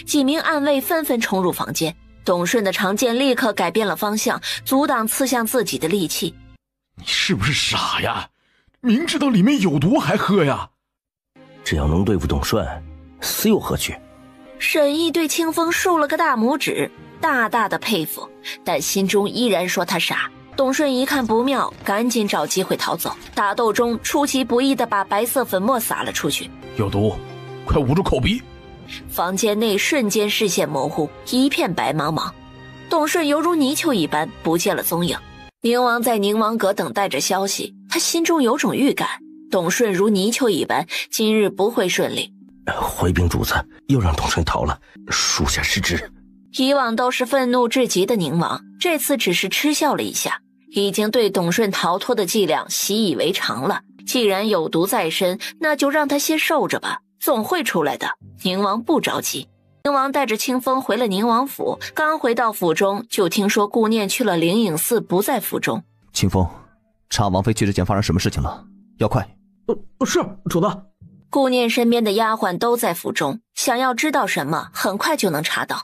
几名暗卫纷纷冲入房间，董顺的长剑立刻改变了方向，阻挡刺向自己的利器。你是不是傻呀？明知道里面有毒还喝呀？只要能对付董顺，死有何惧？沈毅对清风竖了个大拇指，大大的佩服，但心中依然说他傻。董顺一看不妙，赶紧找机会逃走。打斗中出其不意地把白色粉末洒了出去。有毒，快捂住口鼻！房间内瞬间视线模糊，一片白茫茫。董顺犹如泥鳅一般不见了踪影。宁王在宁王阁等待着消息，他心中有种预感，董顺如泥鳅一般，今日不会顺利。回禀主子，又让董顺逃了，属下失职。以往都是愤怒至极的宁王，这次只是嗤笑了一下，已经对董顺逃脱的伎俩习以为常了。既然有毒在身，那就让他先受着吧，总会出来的。宁王不着急。宁王带着清风回了宁王府，刚回到府中，就听说顾念去了灵隐寺，不在府中。清风，查王妃去之前发生什么事情了？要快。是主子。顾念身边的丫鬟都在府中，想要知道什么，很快就能查到。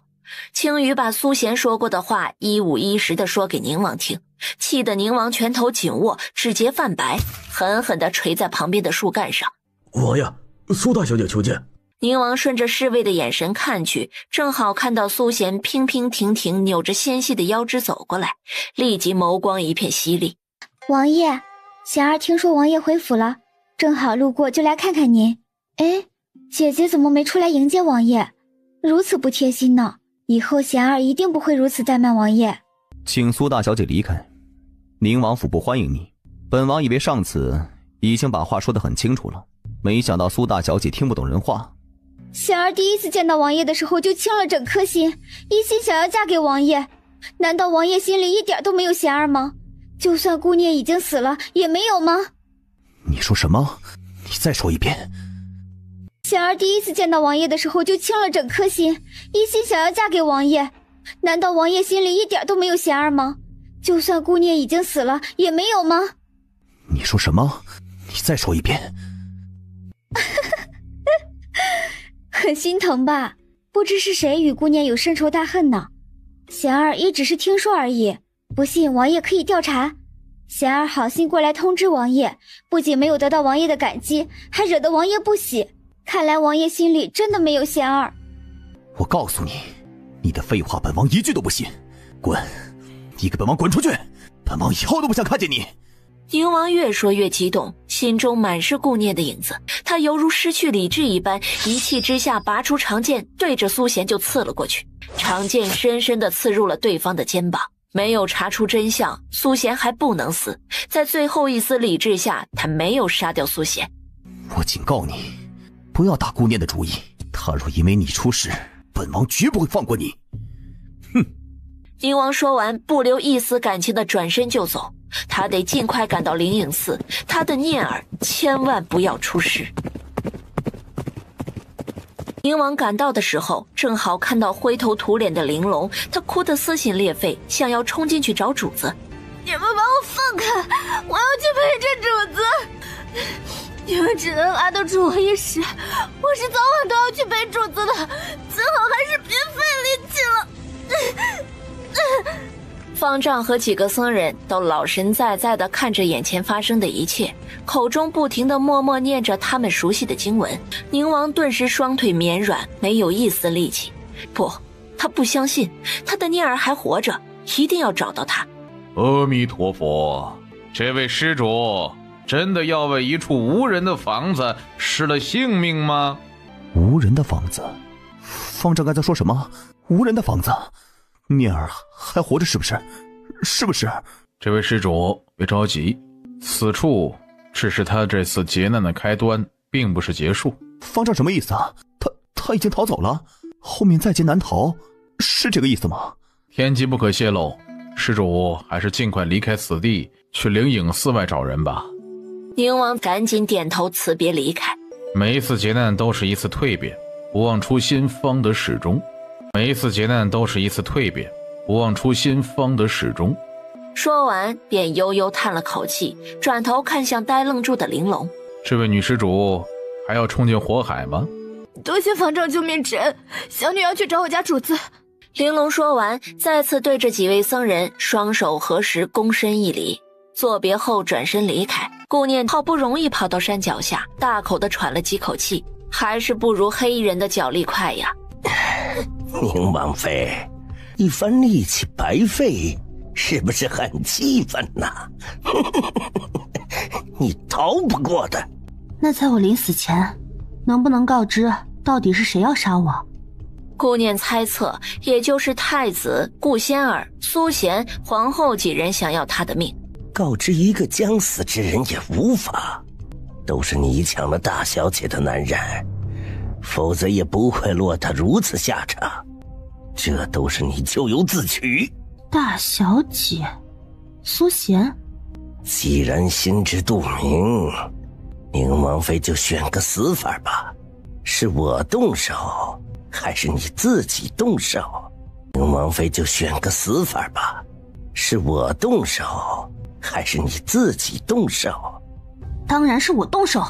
青羽把苏贤说过的话一五一十地说给宁王听，气得宁王拳头紧握，指节泛白，狠狠地捶在旁边的树干上。王爷，苏大小姐求见。宁王顺着侍卫的眼神看去，正好看到苏贤娉娉婷婷扭着纤细的腰肢走过来，立即眸光一片犀利。王爷，贤儿听说王爷回府了，正好路过就来看看您。哎，姐姐怎么没出来迎接王爷？如此不贴心呢？以后贤儿一定不会如此怠慢王爷。请苏大小姐离开，宁王府不欢迎你。本王以为上次已经把话说得很清楚了，没想到苏大小姐听不懂人话。贤儿第一次见到王爷的时候就倾了整颗心，一心想要嫁给王爷。难道王爷心里一点都没有贤儿吗？就算顾念已经死了也没有吗？你说什么？你再说一遍。贤儿第一次见到王爷的时候就倾了整颗心，一心想要嫁给王爷。难道王爷心里一点都没有贤儿吗？就算顾念已经死了也没有吗？你说什么？你再说一遍。很心疼吧？不知是谁与顾念有深仇大恨呢？贤儿也只是听说而已，不信王爷可以调查。贤儿好心过来通知王爷，不仅没有得到王爷的感激，还惹得王爷不喜。看来王爷心里真的没有贤儿。我告诉你，你的废话本王一句都不信。滚！你给本王滚出去！本王以后都不想看见你。宁王越说越激动，心中满是顾念的影子，他犹如失去理智一般，一气之下拔出长剑，对着苏贤就刺了过去。长剑深深地刺入了对方的肩膀。没有查出真相，苏贤还不能死。在最后一丝理智下，他没有杀掉苏贤。我警告你，不要打顾念的主意。他若因为你出事，本王绝不会放过你。哼！宁王说完，不留一丝感情的转身就走。他得尽快赶到灵隐寺，他的念儿千万不要出事。宁王赶到的时候，正好看到灰头土脸的玲珑，他哭得撕心裂肺，想要冲进去找主子。你们把我放开，我要去陪着主子。你们只能拉得住我一时，我是早晚都要去陪主子的，最好还是别费力气了。方丈和几个僧人都老神在在地看着眼前发生的一切，口中不停地默默念着他们熟悉的经文。宁王顿时双腿绵软，没有一丝力气。不，他不相信他的念儿还活着，一定要找到他。阿弥陀佛，这位施主真的要为一处无人的房子失了性命吗？无人的房子？方丈刚才说什么？无人的房子？念儿还活着是不是？是不是？这位施主别着急，此处只是他这次劫难的开端，并不是结束。方丈什么意思啊？他已经逃走了，后面在劫难逃，是这个意思吗？天机不可泄露，施主还是尽快离开此地，去灵隐寺外找人吧。宁王赶紧点头辞别离开。每一次劫难都是一次蜕变，不忘初心方得始终。每一次劫难都是一次蜕变，不忘初心方得始终。说完便悠悠叹了口气，转头看向呆愣住的玲珑。这位女施主还要冲进火海吗？多谢方丈救命之恩，小女要去找我家主子。玲珑说完，再次对着几位僧人双手合十，躬身一礼，作别后转身离开。顾念好不容易跑到山脚下，大口地喘了几口气，还是不如黑衣人的脚力快呀。宁王妃，一番力气白费，是不是很气愤呐？你逃不过的。那在我临死前，能不能告知到底是谁要杀我？顾念猜测，也就是太子、顾仙儿、苏贤、皇后几人想要他的命。告知一个将死之人也无法，都是你抢了大小姐的男人，否则也不会落得如此下场。这都是你咎由自取。大小姐，苏贤，既然心知肚明，宁王妃就选个死法吧。是我动手，还是你自己动手？宁王妃就选个死法吧。是我动手，还是你自己动手？当然是我动手。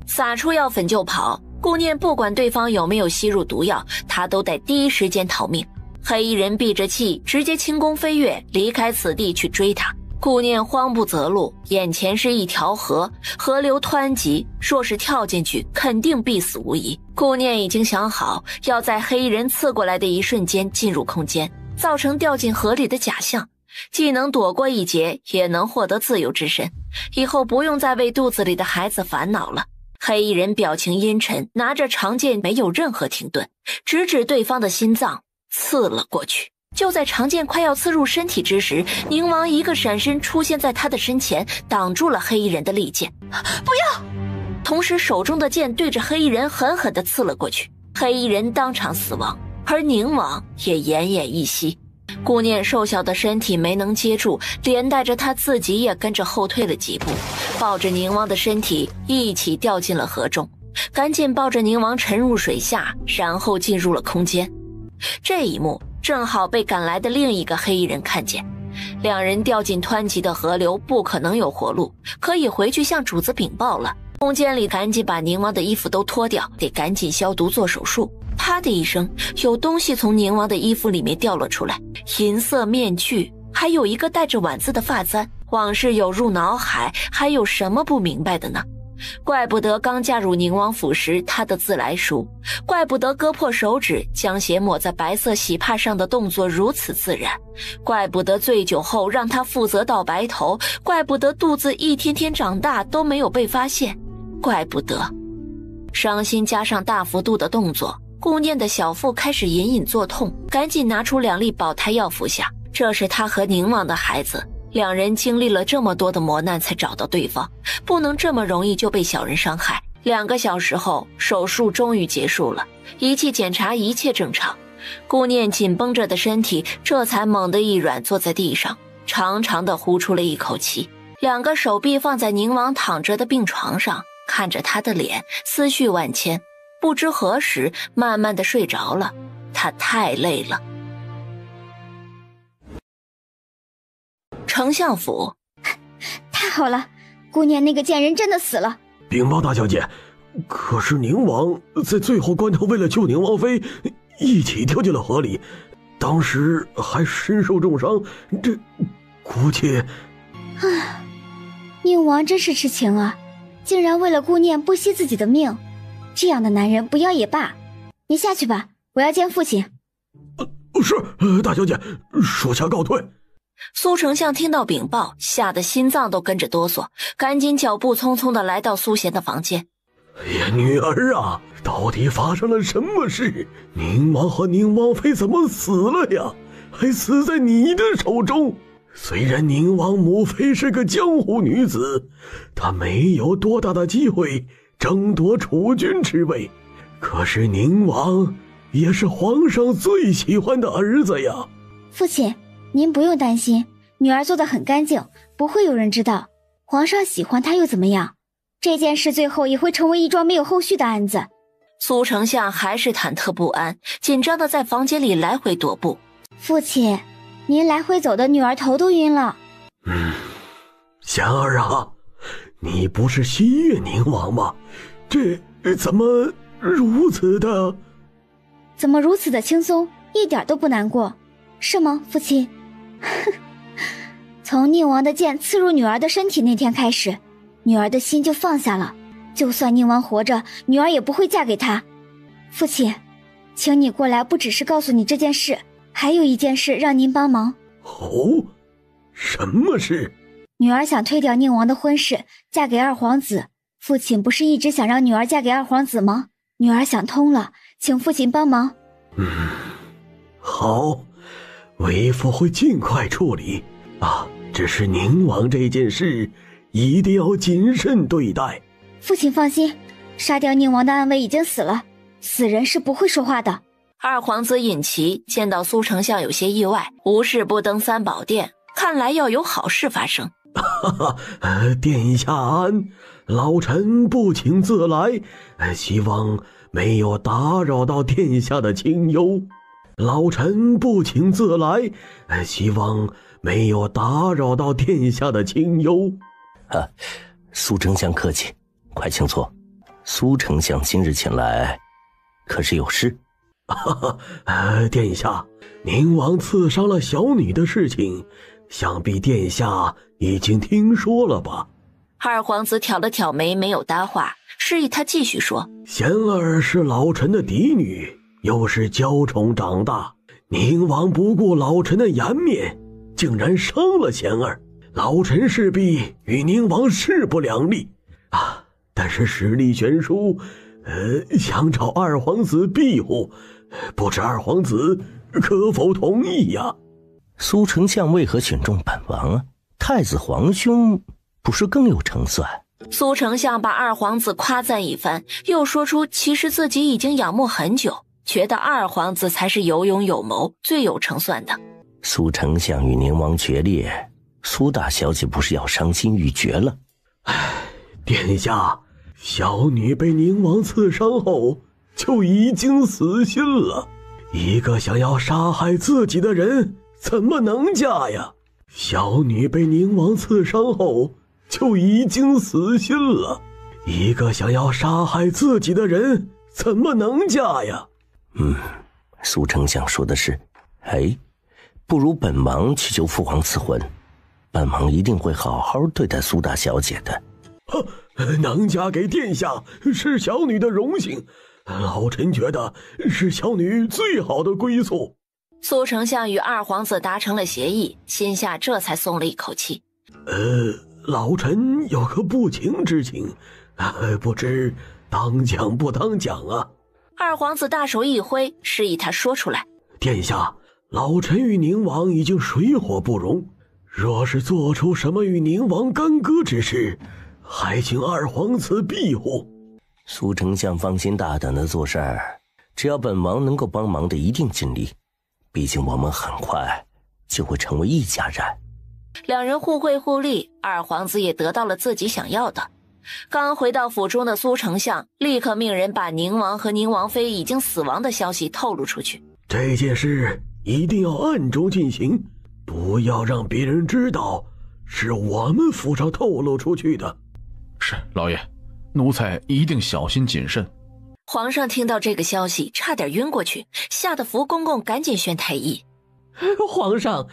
撒出药粉就跑，顾念不管对方有没有吸入毒药，他都得第一时间逃命。黑衣人闭着气，直接轻功飞跃，离开此地去追他。顾念慌不择路，眼前是一条河，河流湍急，若是跳进去，肯定必死无疑。顾念已经想好，要在黑衣人刺过来的一瞬间进入空间，造成掉进河里的假象，既能躲过一劫，也能获得自由之身，以后不用再为肚子里的孩子烦恼了。黑衣人表情阴沉，拿着长剑没有任何停顿，直指对方的心脏，刺了过去。就在长剑快要刺入身体之时，宁王一个闪身出现在他的身前，挡住了黑衣人的利剑。不要！同时手中的剑对着黑衣人狠狠地刺了过去，黑衣人当场死亡，而宁王也奄奄一息。顾念瘦小的身体没能接住，连带着他自己也跟着后退了几步，抱着宁王的身体一起掉进了河中，赶紧抱着宁王沉入水下，然后进入了空间。这一幕正好被赶来的另一个黑衣人看见，两人掉进湍急的河流，不可能有活路，可以回去向主子禀报了。空间里赶紧把宁王的衣服都脱掉，得赶紧消毒做手术。啪的一声，有东西从宁王的衣服里面掉了出来，银色面具，还有一个带着挽字的发簪。往事涌入脑海，还有什么不明白的呢？怪不得刚嫁入宁王府时他的自来熟，怪不得割破手指将血抹在白色喜帕上的动作如此自然，怪不得醉酒后让他负责到白头，怪不得肚子一天天长大都没有被发现，怪不得。伤心加上大幅度的动作，顾念的小腹开始隐隐作痛，赶紧拿出2粒保胎药服下。这是他和宁王的孩子，两人经历了这么多的磨难才找到对方，不能这么容易就被小人伤害。2个小时后，手术终于结束了，仪器检查一切正常，顾念紧绷着的身体这才猛地一软，坐在地上，长长的呼出了一口气，两个手臂放在宁王躺着的病床上，看着他的脸，思绪万千，不知何时慢慢的睡着了。他太累了。丞相府，太好了，姑娘那个贱人真的死了。禀报大小姐，可是宁王在最后关头为了救宁王妃，一起跳进了河里，当时还身受重伤，这估计……宁王真是痴情啊，竟然为了顾念不惜自己的命，这样的男人不要也罢。你下去吧，我要见父亲。是，大小姐，属下告退。苏丞相听到禀报，吓得心脏都跟着哆嗦，赶紧脚步匆匆地来到苏贤的房间。哎呀，女儿啊，到底发生了什么事？宁王和宁王妃怎么死了呀？还死在你的手中。虽然宁王母妃是个江湖女子，她没有多大的机会争夺储君之位，可是宁王也是皇上最喜欢的儿子呀。父亲，您不用担心，女儿做得很干净，不会有人知道。皇上喜欢她又怎么样？这件事最后也会成为一桩没有后续的案子。苏丞相还是忐忑不安，紧张地在房间里来回踱步。父亲，您来回走的女儿头都晕了。贤儿啊，你不是西岳宁王吗？这怎么如此的轻松，一点都不难过，是吗，父亲？从宁王的剑刺入女儿的身体那天开始，女儿的心就放下了。就算宁王活着，女儿也不会嫁给他。父亲，请你过来，不只是告诉你这件事，还有一件事让您帮忙。哦，什么事？女儿想退掉宁王的婚事，嫁给二皇子。父亲不是一直想让女儿嫁给二皇子吗？女儿想通了，请父亲帮忙。好，为父会尽快处理啊。只是宁王这件事一定要谨慎对待。父亲放心，杀掉宁王的暗卫已经死了，死人是不会说话的。二皇子尹齐见到苏丞相有些意外，无事不登三宝殿，看来要有好事发生。殿下安，老臣不请自来，希望没有打扰到殿下的清幽。老臣不请自来，希望没有打扰到殿下的清幽。苏丞相客气，快请坐。苏丞相今日前来，可是有事？殿下，宁王刺伤了小女的事情，想必殿下已经听说了吧？二皇子挑了挑眉，没有搭话，示意他继续说。贤儿是老臣的嫡女，又是娇宠长大，宁王不顾老臣的颜面，竟然伤了贤儿，老臣势必与宁王势不两立啊！但是实力悬殊，想找二皇子庇护，不知二皇子可否同意呀？苏丞相为何选中本王啊？太子皇兄不是更有成算？苏丞相把二皇子夸赞一番，又说出其实自己已经仰慕很久，觉得二皇子才是有勇有谋，最有成算的。苏丞相与宁王决裂，苏大小姐不是要伤心欲绝了？殿下，小女被宁王刺伤后就已经死心了，一个想要杀害自己的人怎么能嫁呀？小女被宁王刺伤后就已经死心了，一个想要杀害自己的人怎么能嫁呀？苏丞相说的是，不如本王去求父皇赐婚，本王一定会好好对待苏大小姐的。能嫁给殿下是小女的荣幸，老臣觉得是小女最好的归宿。苏丞相与二皇子达成了协议，心下这才松了一口气。老臣有个不情之请，不知当讲不当讲啊？二皇子大手一挥，示意他说出来。殿下，老臣与宁王已经水火不容，若是做出什么与宁王干戈之事，还请二皇子庇护。苏丞相放心大胆的做事儿，只要本王能够帮忙的，一定尽力。毕竟我们很快就会成为一家人。两人互惠互利，二皇子也得到了自己想要的。刚回到府中的苏丞相立刻命人把宁王和宁王妃已经死亡的消息透露出去。这件事一定要暗中进行，不要让别人知道是我们府上透露出去的。是，老爷，奴才一定小心谨慎。皇上听到这个消息差点晕过去，吓得福公公赶紧宣太医。皇上，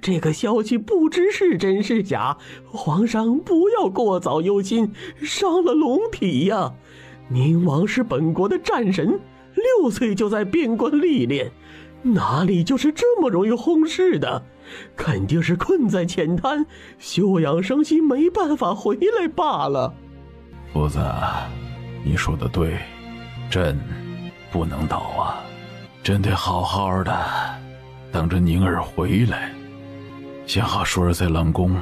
这个消息不知是真是假，皇上不要过早忧心，伤了龙体呀。宁王是本国的战神，6岁就在边关历练，哪里就是这么容易轰逝的？肯定是困在浅滩，休养生息，没办法回来罢了。夫子，你说的对，朕不能倒啊，朕得好好的等着宁儿回来。幸好淑儿在冷宫，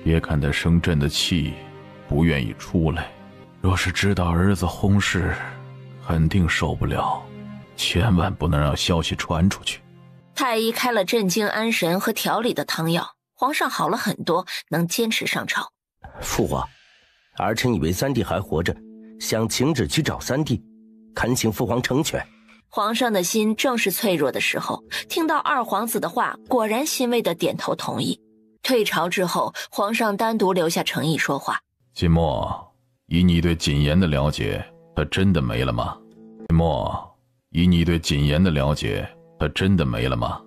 别看她生朕的气，不愿意出来。若是知道儿子轰逝，肯定受不了，千万不能让消息传出去。太医开了镇静安神和调理的汤药，皇上好了很多，能坚持上朝。父皇，儿臣以为三弟还活着，想请旨去找三弟，恳请父皇成全。皇上的心正是脆弱的时候，听到二皇子的话，果然欣慰地点头同意。退朝之后，皇上单独留下诚意说话。晋墨，以你对谨言的了解，他真的没了吗？晋墨，以你对谨言的了解，他真的没了吗？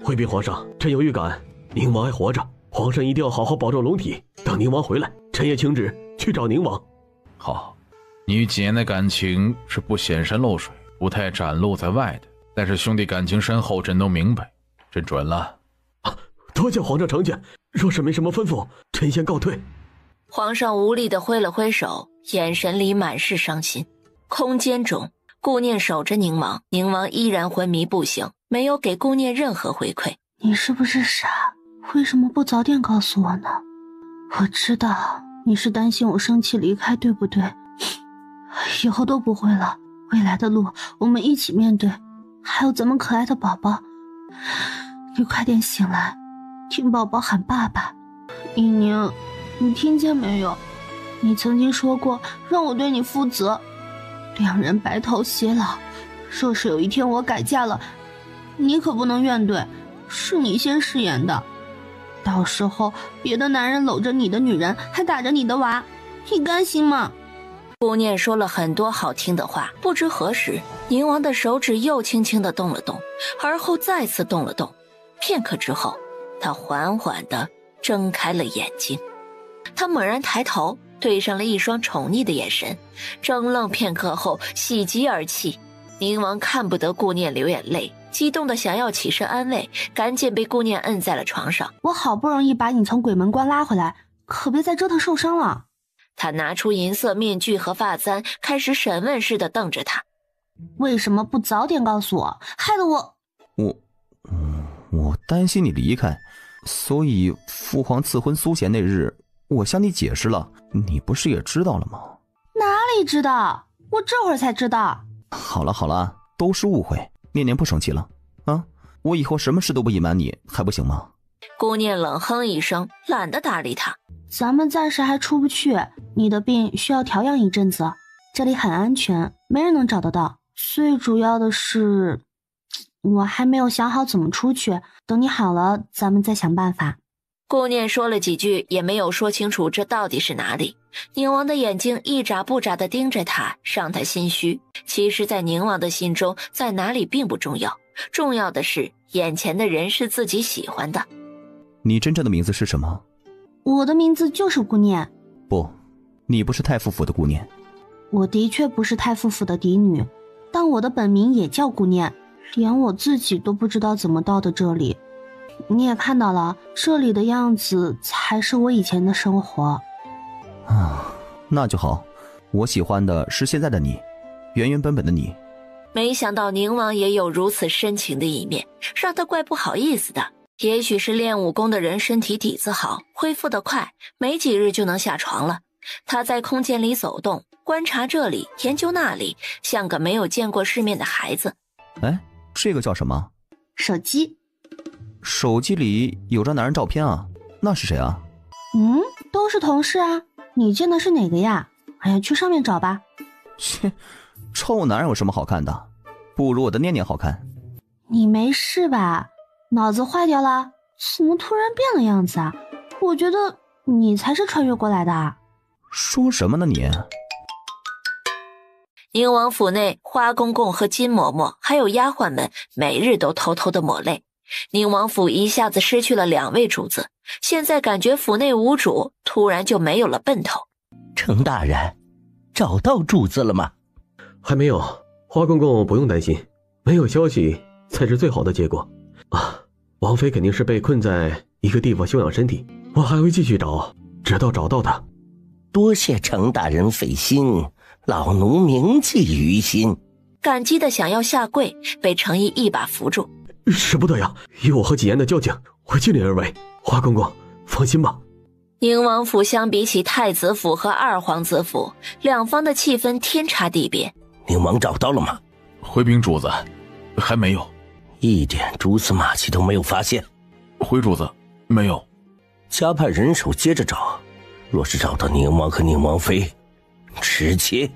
回禀皇上，臣有预感，宁王还活着，皇上一定要好好保重龙体，等宁王回来，臣也请旨去找宁王。好，你与谨言的感情是不显山露水，不太展露在外的，但是兄弟感情深厚，朕都明白，朕准了。多谢皇上成全，若是没什么吩咐，臣先告退。皇上无力地挥了挥手，眼神里满是伤心。空间中，顾念守着宁王，宁王依然昏迷不醒，没有给顾念任何回馈。你是不是傻？为什么不早点告诉我呢？我知道你是担心我生气离开，对不对？以后都不会了，未来的路我们一起面对，还有咱们可爱的宝宝。你快点醒来，听宝宝喊爸爸。依宁，你听见没有？你曾经说过让我对你负责，两人白头偕老。若是有一天我改嫁了，你可不能怨怼，是你先食言的。到时候别的男人搂着你的女人，还打着你的娃，你甘心吗？顾念说了很多好听的话，不知何时，宁王的手指又轻轻地动了动，而后再次动了动。片刻之后，他缓缓地睁开了眼睛。他猛然抬头，对上了一双宠溺的眼神，怔愣片刻后喜极而泣。宁王看不得顾念流眼泪，激动的想要起身安慰，赶紧被顾念摁在了床上。我好不容易把你从鬼门关拉回来，可别再折腾受伤了。他拿出银色面具和发簪，开始审问似的瞪着他。为什么不早点告诉我，害得我担心你离开，所以父皇赐婚苏贤那日，我向你解释了，你不是也知道了吗？哪里知道，我这会儿才知道。好了，都是误会，念念不生气了啊！我以后什么事都不隐瞒你，还不行吗？顾念冷哼一声，懒得搭理他。咱们暂时还出不去，你的病需要调养一阵子，这里很安全，没人能找得到。最主要的是，我还没有想好怎么出去，等你好了，咱们再想办法。顾念说了几句，也没有说清楚这到底是哪里。宁王的眼睛一眨不眨地盯着他，让他心虚。其实在宁王的心中，在哪里并不重要，重要的是眼前的人是自己喜欢的。你真正的名字是什么？我的名字就是顾念。不，你不是太傅府的顾念。我的确不是太傅府的嫡女，但我的本名也叫顾念，连我自己都不知道怎么到的这里。你也看到了，这里的样子才是我以前的生活。那就好，我喜欢的是现在的你，原原本本的你。没想到宁王也有如此深情的一面，让他怪不好意思的。也许是练武功的人身体底子好，恢复得快，没几日就能下床了。他在空间里走动，观察这里，研究那里，像个没有见过世面的孩子。这个叫什么？手机。手机里有张男人照片啊？那是谁啊？都是同事啊，你见的是哪个呀？哎呀，去上面找吧。切，臭男人有什么好看的？不如我的念念好看。你没事吧？脑子坏掉了？怎么突然变了样子啊？我觉得你才是穿越过来的啊。说什么呢你？宁王府内，花公公和金嬷嬷还有丫鬟们每日都偷偷的抹泪。宁王府一下子失去了2位主子，现在感觉府内无主，突然就没有了奔头。程大人，找到主子了吗？还没有，花公公不用担心，没有消息才是最好的结果啊！王妃肯定是被困在一个地方休养身体，我还会继续找，直到找到她。多谢程大人费心，老奴铭记于心。感激的想要下跪，被程毅一把扶住。使不得呀，以我和几言的交情，会尽力而为。花公公，放心吧。宁王府相比起太子府和二皇子府，两方的气氛天差地别。宁王找到了吗？回禀主子，还没有，一点蛛丝马迹都没有发现。回主子，没有。加派人手接着找，若是找到宁王和宁王妃，直接……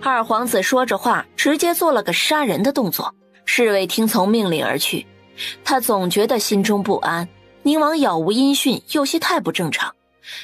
二皇子说着话，直接做了个杀人的动作。侍卫听从命令而去，他总觉得心中不安。宁王杳无音讯，有些太不正常。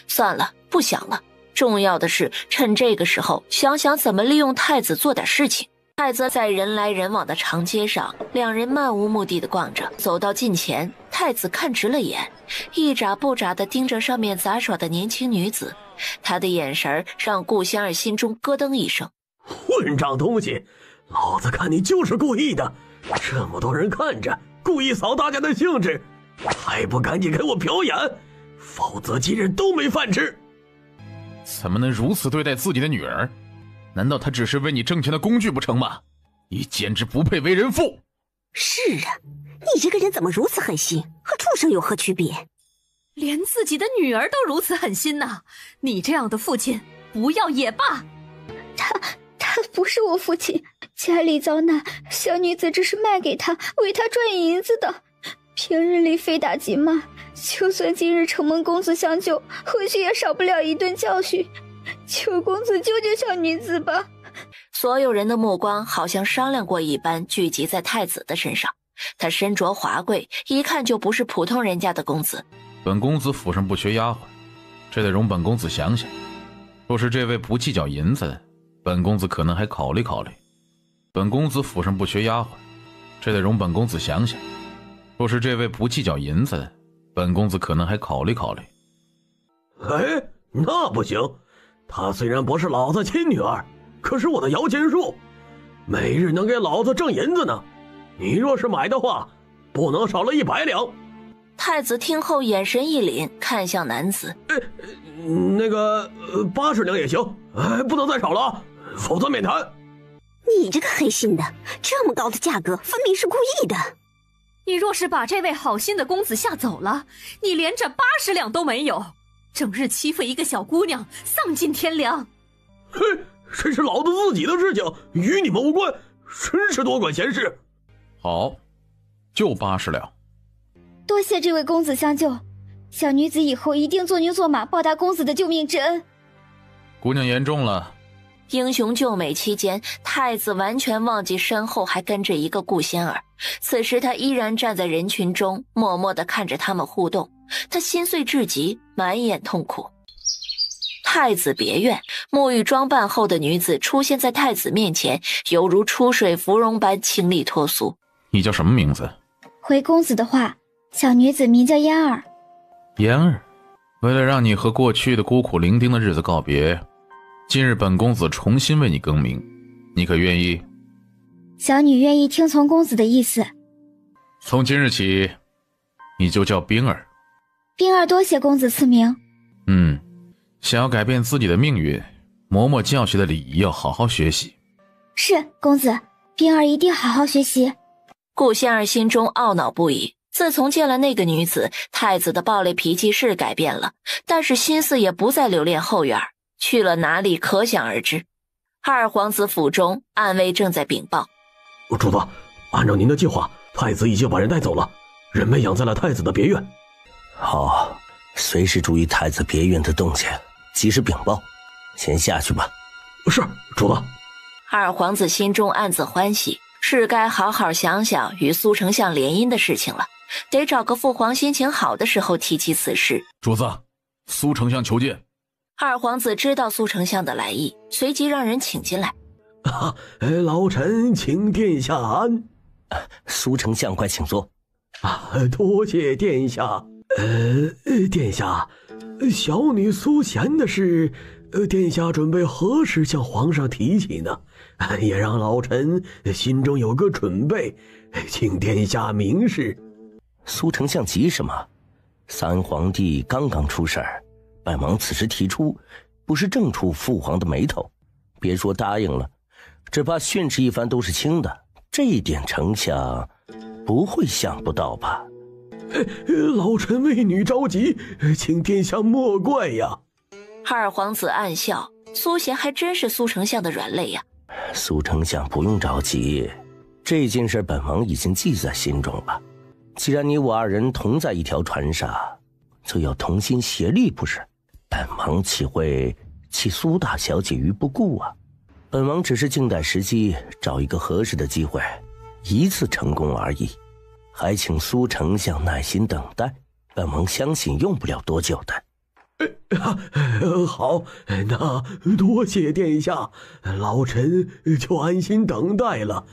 算了，不想了。重要的是趁这个时候想想怎么利用太子做点事情。太子在人来人往的长街上，两人漫无目的的逛着。走到近前，太子看直了眼，一眨不眨地盯着上面杂耍的年轻女子。他的眼神让顾仙儿心中咯噔一声。混账东西，老子看你就是故意的！这么多人看着，故意扫大家的兴致，还不赶紧给我表演，否则今日都没饭吃！怎么能如此对待自己的女儿？难道她只是为你挣钱的工具不成吗？你简直不配为人父！是啊，你这个人怎么如此狠心，和畜生有何区别？连自己的女儿都如此狠心呐！你这样的父亲，不要也罢。他不是我父亲，家里遭难，小女子只是卖给他，为他赚银子的。平日里非打即骂，就算今日承蒙公子相救，回去也少不了一顿教训。求公子救救小女子吧！所有人的目光好像商量过一般，聚集在太子的身上。他身着华贵，一看就不是普通人家的公子。本公子府上不缺丫鬟，这得容本公子想想。若是这位不计较银子，本公子可能还考虑考虑。本公子府上不缺丫鬟，这得容本公子想想。若是这位不计较银子，本公子可能还考虑考虑。哎，那不行，她虽然不是老子亲女儿，可是我的摇钱树，每日能给老子挣银子呢。你若是买的话，不能少了100两。太子听后眼神一凛，看向男子。那个80两也行，不能再少了，否则免谈。你这个黑心的，这么高的价格，分明是故意的。你若是把这位好心的公子吓走了，你连这80两都没有，整日欺负一个小姑娘，丧尽天良。嘿，这是老子自己的事情，与你们无关，真是多管闲事。好，就80两。多谢这位公子相救，小女子以后一定做牛做马，报答公子的救命之恩。姑娘言重了。英雄救美期间，太子完全忘记身后还跟着一个顾仙儿。此时他依然站在人群中，默默地看着他们互动。他心碎至极，满眼痛苦。太子别院，沐浴装扮后的女子出现在太子面前，犹如出水芙蓉般清丽脱俗。你叫什么名字？回公子的话，小女子名叫嫣儿。嫣儿，为了让你和过去的孤苦伶仃的日子告别，今日本公子重新为你更名，你可愿意？小女愿意听从公子的意思。从今日起，你就叫冰儿。冰儿多谢公子赐名。想要改变自己的命运，嬷嬷教学的礼仪要好好学习。是，公子，冰儿一定好好学习。顾仙儿心中懊恼不已。自从见了那个女子，太子的暴烈脾气是改变了，但是心思也不再留恋后院，去了哪里可想而知。二皇子府中，暗卫正在禀报：主子，按照您的计划，太子已经把人带走了，人被养在了太子的别院。好，随时注意太子别院的动静，及时禀报。先下去吧。是，主子。二皇子心中暗自欢喜，是该好好想想与苏丞相联姻的事情了。得找个父皇心情好的时候提起此事。主子，苏丞相求见。二皇子知道苏丞相的来意，随即让人请进来。老臣请殿下安。苏丞相快请坐。多谢殿下。殿下，小女苏贤的事，殿下准备何时向皇上提起呢？也让老臣心中有个准备，请殿下明示。苏丞相急什么？三皇帝刚刚出事儿，本王此时提出，不是正触父皇的眉头。别说答应了，只怕训斥一番都是轻的。这一点丞相不会想不到吧？老臣为女着急，请殿下莫怪呀。二皇子暗笑，苏贤还真是苏丞相的软肋呀。苏丞相不用着急，这件事本王已经记在心中了。既然你我二人同在一条船上，就要同心协力，不是？本王岂会弃苏大小姐于不顾啊？本王只是静待时机，找一个合适的机会，一次成功而已。还请苏丞相耐心等待，本王相信用不了多久的。好，那多谢殿下，老臣就安心等待了。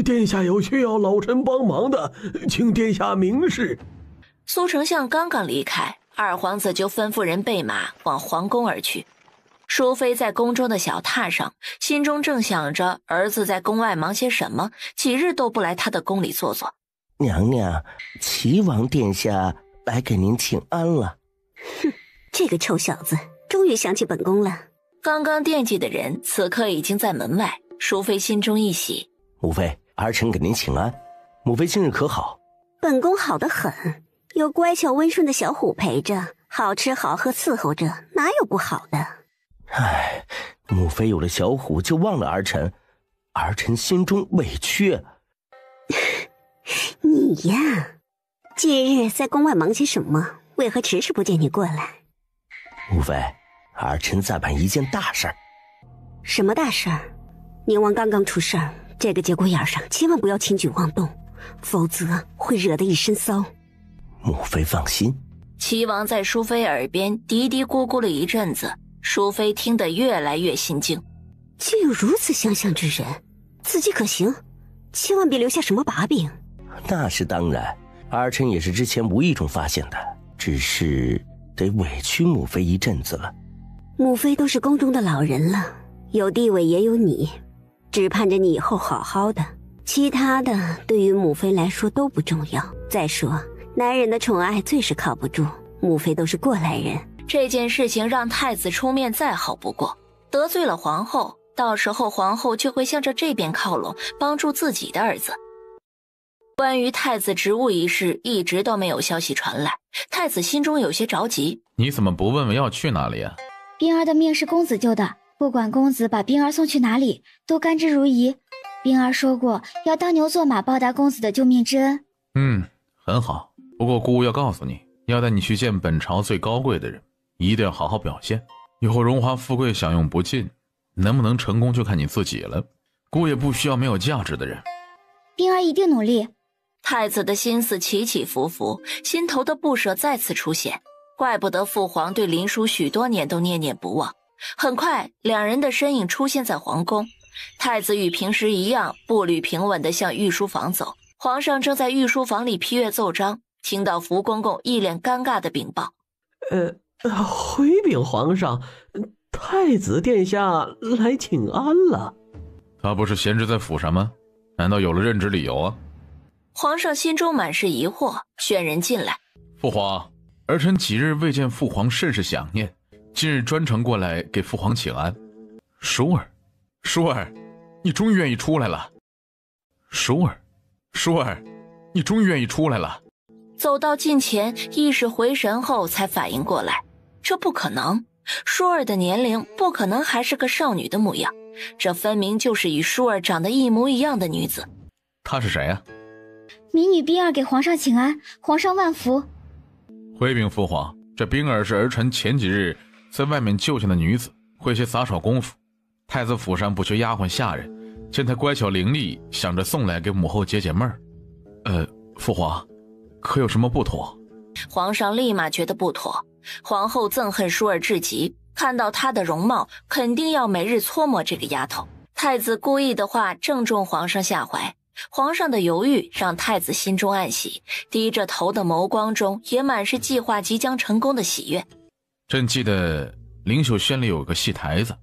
殿下有需要老臣帮忙的，请殿下明示。苏丞相刚刚离开，二皇子就吩咐人备马往皇宫而去。淑妃在宫中的小榻上，心中正想着儿子在宫外忙些什么，几日都不来他的宫里坐坐。娘娘，齐王殿下来给您请安了。哼，这个臭小子终于想起本宫了。刚刚惦记的人此刻已经在门外，淑妃心中一喜。母妃，儿臣给您请安。母妃今日可好？本宫好得很，有乖巧温顺的小虎陪着，好吃好喝伺候着，哪有不好的？唉，母妃有了小虎就忘了儿臣，儿臣心中委屈。你呀，近日在宫外忙些什么？为何迟迟不见你过来？母妃，儿臣在办一件大事儿。什么大事儿？宁王刚刚出事儿，这个节骨眼上千万不要轻举妄动，否则会惹得一身骚。母妃放心。齐王在淑妃耳边嘀嘀咕咕了一阵子，淑妃听得越来越心惊。竟有如此相像之人，自己可行，千万别留下什么把柄。那是当然，儿臣也是之前无意中发现的，只是得委屈母妃一阵子了。母妃都是宫中的老人了，有地位也有你，只盼着你以后好好的，其他的对于母妃来说都不重要。再说男人的宠爱最是靠不住，母妃都是过来人。这件事情让太子出面再好不过，得罪了皇后，到时候皇后就会向着这边靠拢，帮助自己的儿子。关于太子职务一事一直都没有消息传来，太子心中有些着急。你怎么不问问要去哪里啊？冰儿的命是公子救的，不管公子把冰儿送去哪里，都甘之如饴。冰儿说过要当牛做马报答公子的救命之恩。很好。不过姑姑要告诉你，要带你去见本朝最高贵的人，一定要好好表现。以后荣华富贵享用不尽，能不能成功就看你自己了。姑也不需要没有价值的人。冰儿一定努力。太子的心思起起伏伏，心头的不舍再次出现，怪不得父皇对林殊许多年都念念不忘。很快，两人的身影出现在皇宫。太子与平时一样，步履平稳地向御书房走。皇上正在御书房里批阅奏章，听到福公公一脸尴尬的禀报：回禀皇上，太子殿下来请安了。他不是闲置在府上吗？难道有了任职理由啊？皇上心中满是疑惑，宣人进来。父皇，儿臣几日未见父皇，甚是想念，今日专程过来给父皇请安。淑儿，淑儿，你终于愿意出来了。淑儿，淑儿，你终于愿意出来了。走到近前，意识回神后才反应过来，这不可能，淑儿的年龄不可能还是个少女的模样，这分明就是与淑儿长得一模一样的女子。她是谁啊？民女冰儿给皇上请安，皇上万福。回禀父皇，这冰儿是儿臣前几日在外面救下的女子，会些杂耍功夫。太子府上不缺丫鬟下人，见她乖巧伶俐，想着送来给母后解解闷儿。父皇，可有什么不妥？皇上立马觉得不妥。皇后憎恨舒儿至极，看到她的容貌，肯定要每日搓磨这个丫头。太子故意的话正中皇上下怀，皇上的犹豫让太子心中暗喜，低着头的眸光中也满是计划即将成功的喜悦。朕记得灵秀轩里有个戏台子，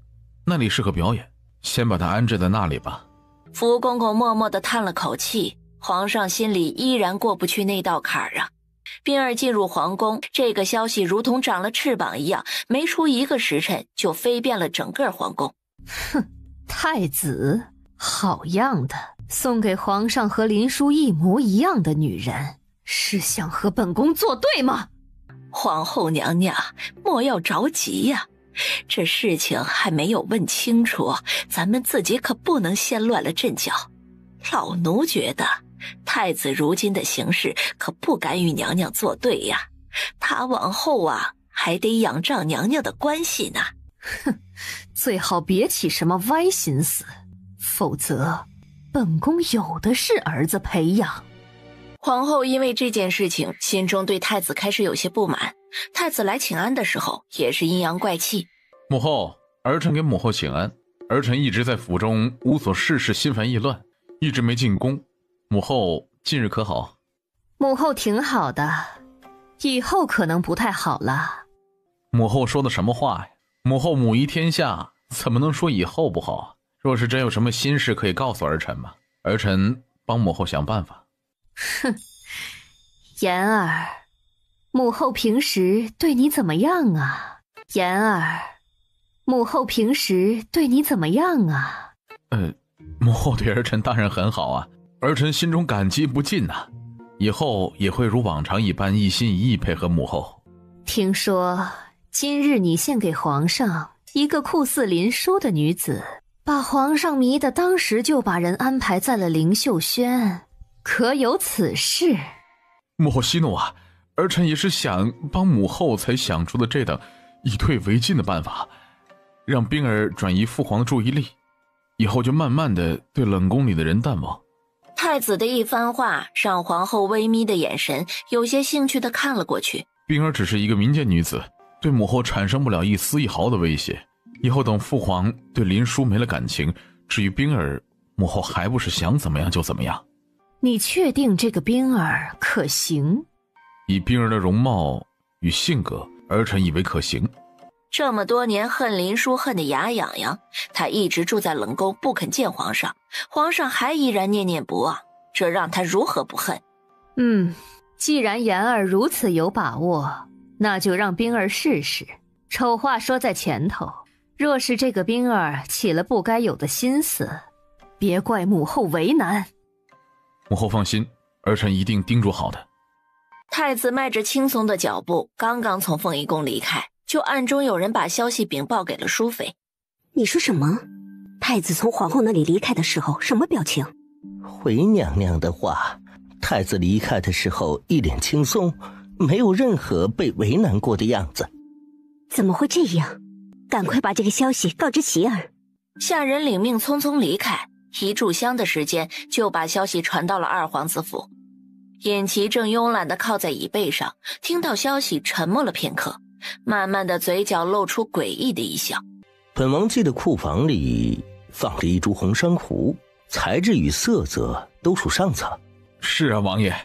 那里适合表演，先把她安置在那里吧。福公公默默地叹了口气，皇上心里依然过不去那道坎儿啊。冰儿进入皇宫，这个消息如同长了翅膀一样，没出1个时辰就飞遍了整个皇宫。哼，太子好样的，送给皇上和林殊一模一样的女人，是想和本宫作对吗？皇后娘娘，莫要着急呀，这事情还没有问清楚，咱们自己可不能先乱了阵脚。老奴觉得太子如今的行事可不敢与娘娘作对呀，他往后啊还得仰仗娘娘的关系呢。哼，最好别起什么歪心思，否则本宫有的是儿子培养。皇后因为这件事情心中对太子开始有些不满，太子来请安的时候也是阴阳怪气。母后，儿臣给母后请安。儿臣一直在府中无所事事，心烦意乱，一直没进宫。母后近日可好？母后挺好的，以后可能不太好了。母后说的什么话呀？母后母仪天下，怎么能说以后不好？若是真有什么心事可以告诉儿臣吗？儿臣帮母后想办法。哼，言儿，母后平时对你怎么样啊？言儿，母后平时对你怎么样啊？母后对儿臣当然很好啊，儿臣心中感激不尽啊，以后也会如往常一般一心一意配合母后。听说今日你献给皇上一个酷似林殊的女子，把皇上迷得当时就把人安排在了灵秀轩，可有此事？母后息怒啊，儿臣也是想帮母后才想出的这等以退为进的办法，让冰儿转移父皇的注意力，以后就慢慢的对冷宫里的人淡忘。太子的一番话让皇后微眯的眼神有些兴趣的看了过去。冰儿只是一个民间女子，对母后产生不了一丝一毫的威胁，以后等父皇对林殊没了感情，至于冰儿，母后还不是想怎么样就怎么样。你确定这个冰儿可行？以冰儿的容貌与性格，儿臣以为可行。这么多年恨林殊恨得牙痒痒，他一直住在冷宫不肯见皇上，皇上还依然念念不忘，这让他如何不恨？既然言儿如此有把握，那就让冰儿试试。丑话说在前头，若是这个冰儿起了不该有的心思，别怪母后为难。母后放心，儿臣一定叮嘱好的。太子迈着轻松的脚步刚刚从凤仪宫离开，就暗中有人把消息禀报给了淑妃。你说什么？太子从皇后那里离开的时候什么表情？回娘娘的话，太子离开的时候一脸轻松，没有任何被为难过的样子。怎么会这样？赶快把这个消息告知琪儿。下人领命匆匆离开，一炷香的时间就把消息传到了二皇子府。尹琪正慵懒地靠在椅背上，听到消息沉默了片刻，慢慢的嘴角露出诡异的一笑。本王记得库房里放着一株红珊瑚，材质与色泽都属上策。是啊，王爷，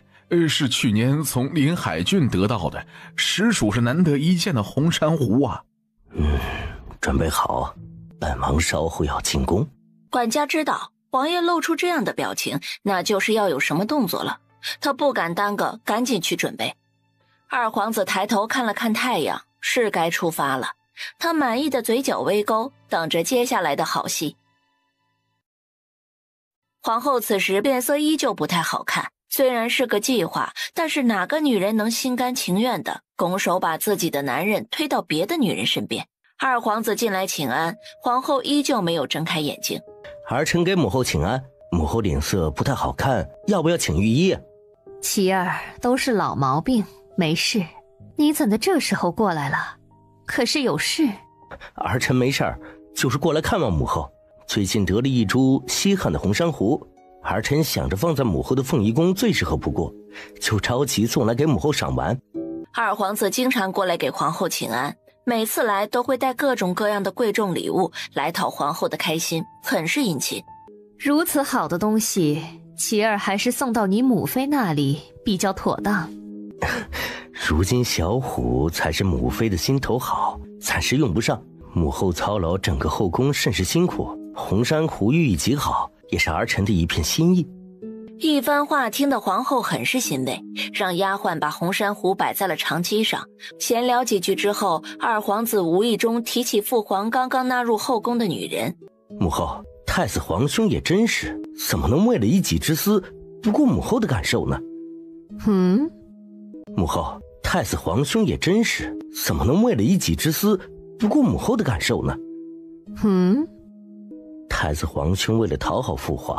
是去年从临海郡得到的，实属是难得一见的红珊瑚啊。准备好，本王稍后要进宫。管家知道王爷露出这样的表情，那就是要有什么动作了，他不敢耽搁，赶紧去准备。二皇子抬头看了看太阳，是该出发了。他满意的嘴角微勾，等着接下来的好戏。皇后此时变色依旧不太好看，虽然是个计划，但是哪个女人能心甘情愿的拱手把自己的男人推到别的女人身边？二皇子进来请安，皇后依旧没有睁开眼睛。儿臣给母后请安，母后脸色不太好看，要不要请御医？琪儿，都是老毛病，没事。你怎的这时候过来了？可是有事？儿臣没事儿，就是过来看望母后。最近得了一株稀罕的红珊瑚，儿臣想着放在母后的凤仪宫最适合不过，就着急送来给母后赏玩。二皇子经常过来给皇后请安，每次来都会带各种各样的贵重礼物来讨皇后的开心，很是殷勤。如此好的东西，其儿还是送到你母妃那里比较妥当。如今小虎才是母妃的心头好，暂时用不上。母后操劳整个后宫甚是辛苦，红珊瑚寓意极好，也是儿臣的一片心意。一番话听得皇后很是欣慰，让丫鬟把红珊瑚摆在了长机上。闲聊几句之后，二皇子无意中提起父皇刚刚纳入后宫的女人。母后，太子皇兄也真是，怎么能为了一己之私不顾母后的感受呢？母后，太子皇兄也真是，怎么能为了一己之私不顾母后的感受呢？太子皇兄为了讨好父皇，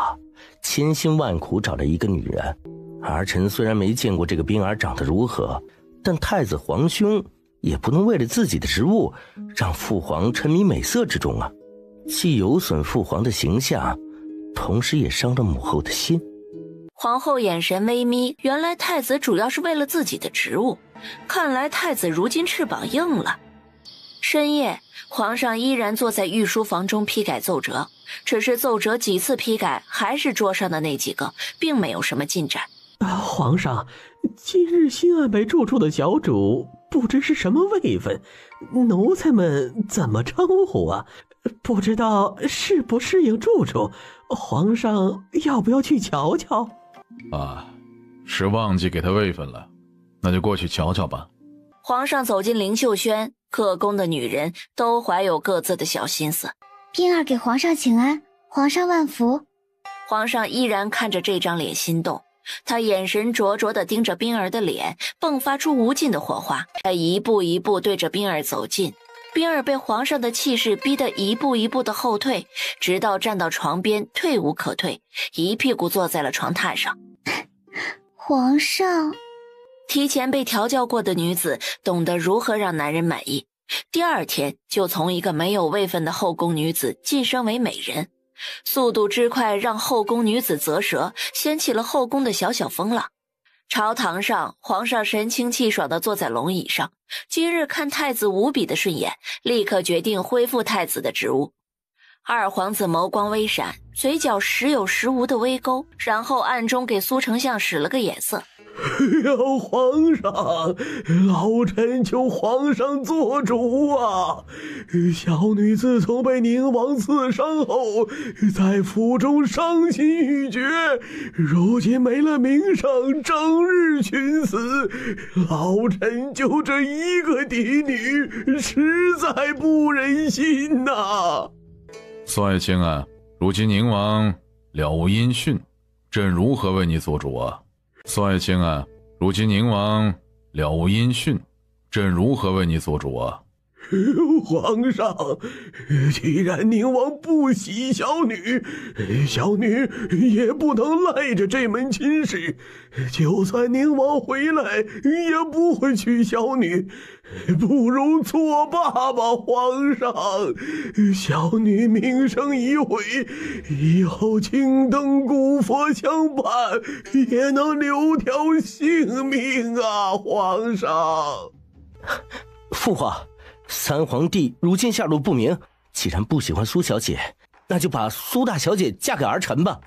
千辛万苦找了一个女人。儿臣虽然没见过这个冰儿长得如何，但太子皇兄也不能为了自己的职务让父皇沉迷美色之中啊，既有损父皇的形象，同时也伤了母后的心。皇后眼神微眯，原来太子主要是为了自己的职务，看来太子如今翅膀硬了。深夜，皇上依然坐在御书房中批改奏折，只是奏折几次批改还是桌上的那几个，并没有什么进展。皇上，今日新安排住处的小主不知是什么位分，奴才们怎么称呼啊？不知道适不适应住处，皇上要不要去瞧瞧？是忘记给他位分了，那就过去瞧瞧吧。皇上走进灵秀轩，各宫的女人都怀有各自的小心思。冰儿给皇上请安，皇上万福。皇上依然看着这张脸心动，他眼神灼灼地盯着冰儿的脸，迸发出无尽的火花。他一步一步对着冰儿走近，冰儿被皇上的气势逼得一步一步的后退，直到站到床边退无可退，一屁股坐在了床榻上。皇上，提前被调教过的女子懂得如何让男人满意，第二天就从一个没有位分的后宫女子晋升为美人，速度之快让后宫女子啧舌，掀起了后宫的小小风浪。朝堂上，皇上神清气爽地坐在龙椅上，今日看太子无比的顺眼，立刻决定恢复太子的职务。二皇子眸光微闪，嘴角时有时无的微勾，然后暗中给苏丞相使了个眼色。皇上，老臣求皇上做主啊！小女自从被宁王刺伤后，在府中伤心欲绝，如今没了名声，整日寻死，老臣就这一个嫡女，实在不忍心呐。宋爱卿啊，如今宁王了无音讯，朕如何为你做主啊？宋爱卿啊，如今宁王了无音讯，朕如何为你做主啊？皇上，既然宁王不喜小女，小女也不能赖着这门亲事。就算宁王回来，也不会娶小女，不如作罢吧，皇上。小女名声已毁，以后青灯古佛相伴，也能留条性命啊，皇上。父皇，三皇帝如今下落不明，既然不喜欢苏小姐，那就把苏大小姐嫁给儿臣吧。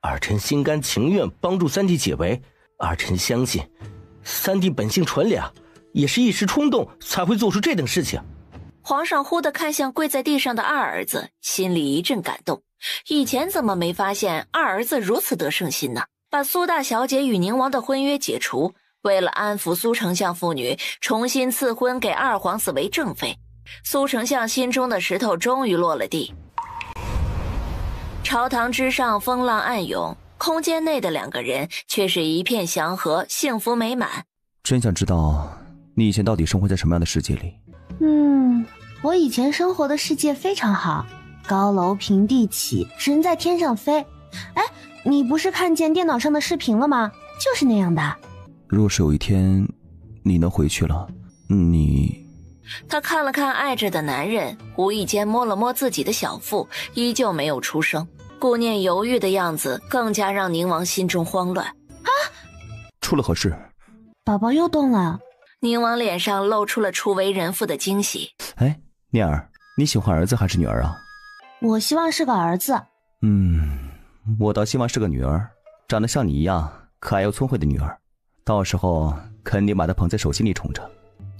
儿臣心甘情愿帮助三弟解围，儿臣相信三弟本性纯良，也是一时冲动才会做出这等事情。皇上忽地看向跪在地上的二儿子，心里一阵感动。以前怎么没发现二儿子如此得胜心呢？把苏大小姐与宁王的婚约解除，为了安抚苏丞相父女，重新赐婚给二皇子为正妃。苏丞相心中的石头终于落了地。朝堂之上风浪暗涌，空间内的两个人却是一片祥和，幸福美满。真想知道你以前到底生活在什么样的世界里？我以前生活的世界非常好，高楼平地起，人在天上飞。哎，你不是看见电脑上的视频了吗？就是那样的。若是有一天你能回去了？你……他看了看爱着的男人，无意间摸了摸自己的小腹，依旧没有出声。顾念犹豫的样子更加让宁王心中慌乱。啊！出了何事？宝宝又动了。宁王脸上露出了初为人父的惊喜。哎，念儿，你喜欢儿子还是女儿啊？我希望是个儿子。我倒希望是个女儿，长得像你一样可爱又聪慧的女儿，到时候肯定把她捧在手心里宠着。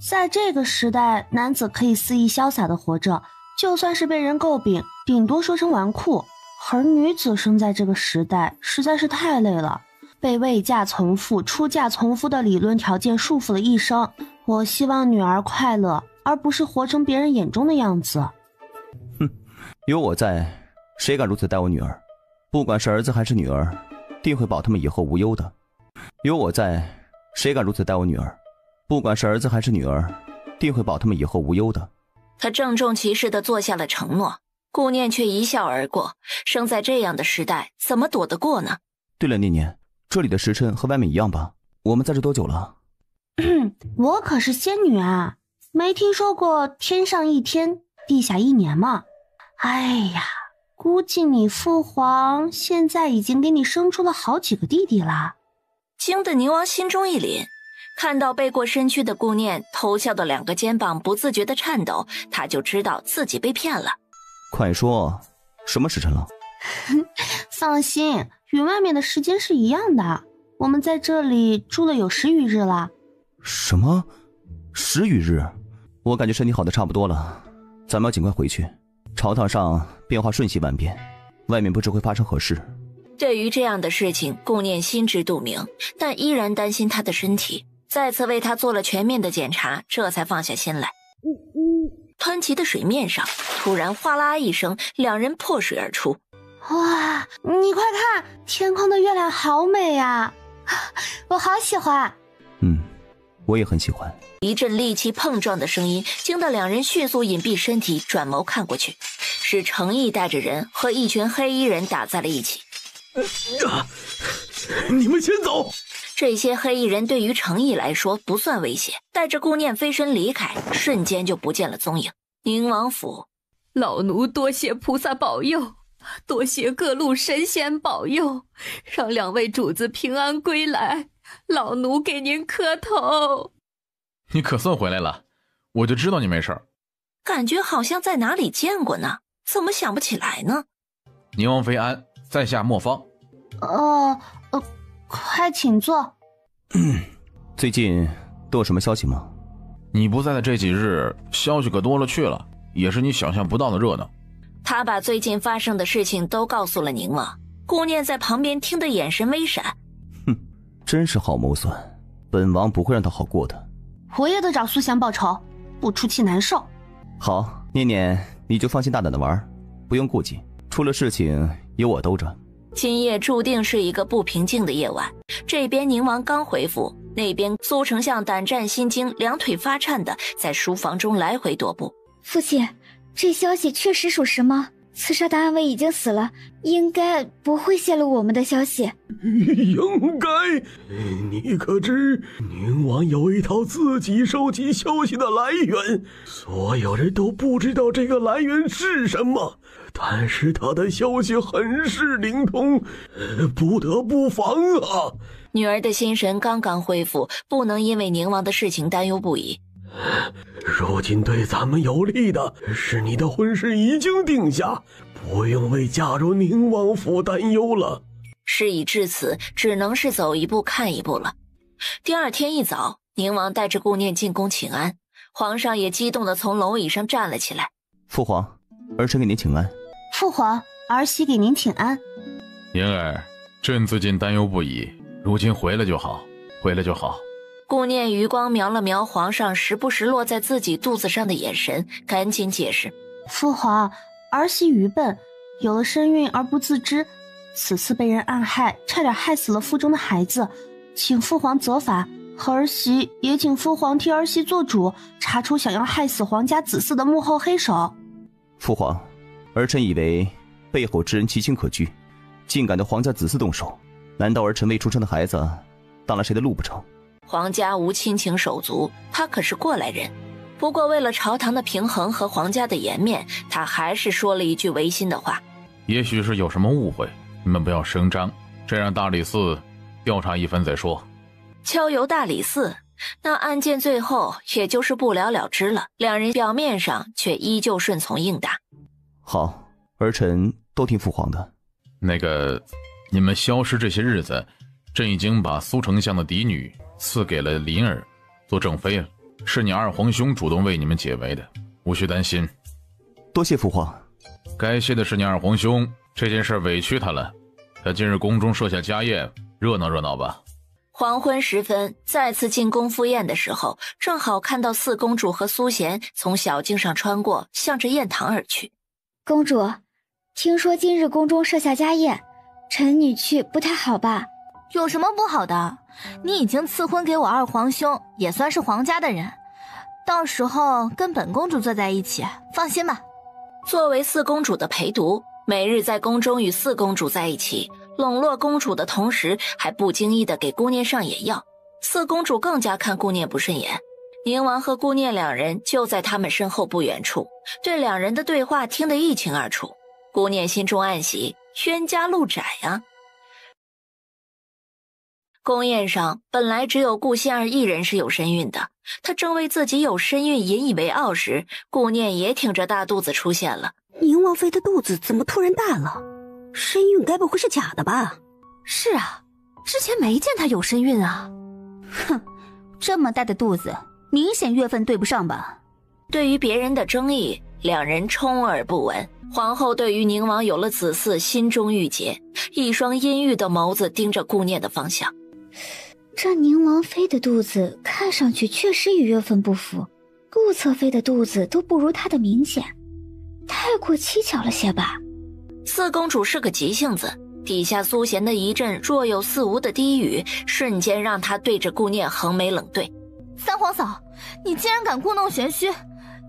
在这个时代，男子可以肆意潇洒的活着，就算是被人诟病，顶多说成纨绔。而女子生在这个时代实在是太累了，被未嫁从父、出嫁从夫的理论条件束缚了一生。我希望女儿快乐，而不是活成别人眼中的样子。有我在，谁敢如此待我女儿？不管是儿子还是女儿，定会保他们以后无忧的。有我在，谁敢如此待我女儿？不管是儿子还是女儿，定会保他们以后无忧的。他郑重其事地做下了承诺，顾念却一笑而过。生在这样的时代，怎么躲得过呢？对了，念念，这里的时辰和外面一样吧？我们在这多久了？我可是仙女啊，没听说过天上一天，地下一年吗？哎呀，估计你父皇现在已经给你生出了好几个弟弟啦。惊得宁王心中一凛，看到背过身躯的顾念，偷笑的两个肩膀不自觉的颤抖，他就知道自己被骗了。快说，什么时辰了？放心，与外面的时间是一样的，我们在这里住了有10余日了。什么？10余日？我感觉身体好的差不多了，咱们要尽快回去。朝堂上变化瞬息万变，外面不知会发生何事。对于这样的事情，顾念心知肚明，但依然担心他的身体，再次为他做了全面的检查，这才放下心来。湍急的水面上，突然哗啦一声，两人破水而出。哇，你快看，天空的月亮好美啊，我好喜欢。我也很喜欢。一阵利器碰撞的声音惊得两人迅速隐蔽身体，转眸看过去，是程毅带着人和一群黑衣人打在了一起。你们先走。这些黑衣人对于程毅来说不算威胁，带着顾念飞身离开，瞬间就不见了踪影。宁王府，老奴多谢菩萨保佑，多谢各路神仙保佑，让两位主子平安归来，老奴给您磕头。你可算回来了，我就知道你没事儿。感觉好像在哪里见过呢，怎么想不起来呢？宁王妃安，在下莫方。快请坐。最近都有什么消息吗？你不在的这几日，消息可多了去了，也是你想象不到的热闹。他把最近发生的事情都告诉了宁王，顾念在旁边听得眼神微闪。真是好谋算，本王不会让他好过的。我也得找苏翔报仇，不出气难受。好，念念你就放心大胆的玩，不用顾忌，出了事情由我兜着。今夜注定是一个不平静的夜晚，这边宁王刚回府，那边苏丞相胆战心惊，两腿发颤的在书房中来回踱步。父亲，这消息确实属实吗？刺杀的暗卫已经死了，应该不会泄露我们的消息。应该，你可知宁王有一套自己收集消息的来源，所有人都不知道这个来源是什么，但是他的消息很是灵通，不得不防啊。女儿的心神刚刚恢复，不能因为宁王的事情担忧不已。如今对咱们有利的是你的婚事已经定下，不用为嫁入宁王府担忧了。事已至此，只能是走一步看一步了。第二天一早，宁王带着顾念进宫请安，皇上也激动地从龙椅上站了起来。父皇，儿臣给您请安。父皇，儿媳给您请安。宁儿，朕最近担忧不已，如今回来就好，回来就好。顾念余光瞄了瞄皇上时不时落在自己肚子上的眼神，赶紧解释：父皇，儿媳愚笨，有了身孕而不自知，此次被人暗害，差点害死了腹中的孩子，请父皇责罚。儿媳也请父皇替儿媳做主，查出想要害死皇家子嗣的幕后黑手。父皇，儿臣以为背后之人其心可惧，竟敢对皇家子嗣动手，难道儿臣未出生的孩子当了谁的路不成？皇家无亲情手足，他可是过来人。不过为了朝堂的平衡和皇家的颜面，他还是说了一句违心的话。也许是有什么误会，你们不要声张，这让大理寺调查一番再说。悄游大理寺，那案件最后也就是不了了之了。两人表面上却依旧顺从应答。好，儿臣都听父皇的。你们消失这些日子，朕已经把苏丞相的嫡女赐给了林儿做正妃了，是你二皇兄主动为你们解围的，无需担心。多谢父皇。该谢的是你二皇兄，这件事委屈他了。他今日宫中设下家宴，热闹热闹吧。黄昏时分，再次进宫赴宴的时候，正好看到四公主和苏贤从小径上穿过，向着宴堂而去。公主，听说今日宫中设下家宴，臣女去不太好吧？有什么不好的？你已经赐婚给我二皇兄，也算是皇家的人，到时候跟本公主坐在一起，放心吧。作为四公主的陪读，每日在宫中与四公主在一起，笼络公主的同时，还不经意地给姑念上眼药。四公主更加看姑念不顺眼，宁王和姑念两人就在他们身后不远处，对两人的对话听得一清二楚。姑念心中暗喜，冤家路窄啊。宫宴上本来只有顾仙儿一人是有身孕的，她正为自己有身孕引以为傲时，顾念也挺着大肚子出现了。宁王妃的肚子怎么突然大了？身孕该不会是假的吧？是啊，之前没见她有身孕啊。哼，这么大的肚子，明显月份对不上吧？对于别人的争议，两人充耳不闻。皇后对于宁王有了子嗣心中郁结，一双阴郁的眸子盯着顾念的方向。这宁王妃的肚子看上去确实与月份不符，顾侧妃的肚子都不如她的明显，太过蹊跷了些吧。四公主是个急性子，底下苏贤的一阵若有似无的低语，瞬间让她对着顾念横眉冷对。三皇嫂，你竟然敢故弄玄虚，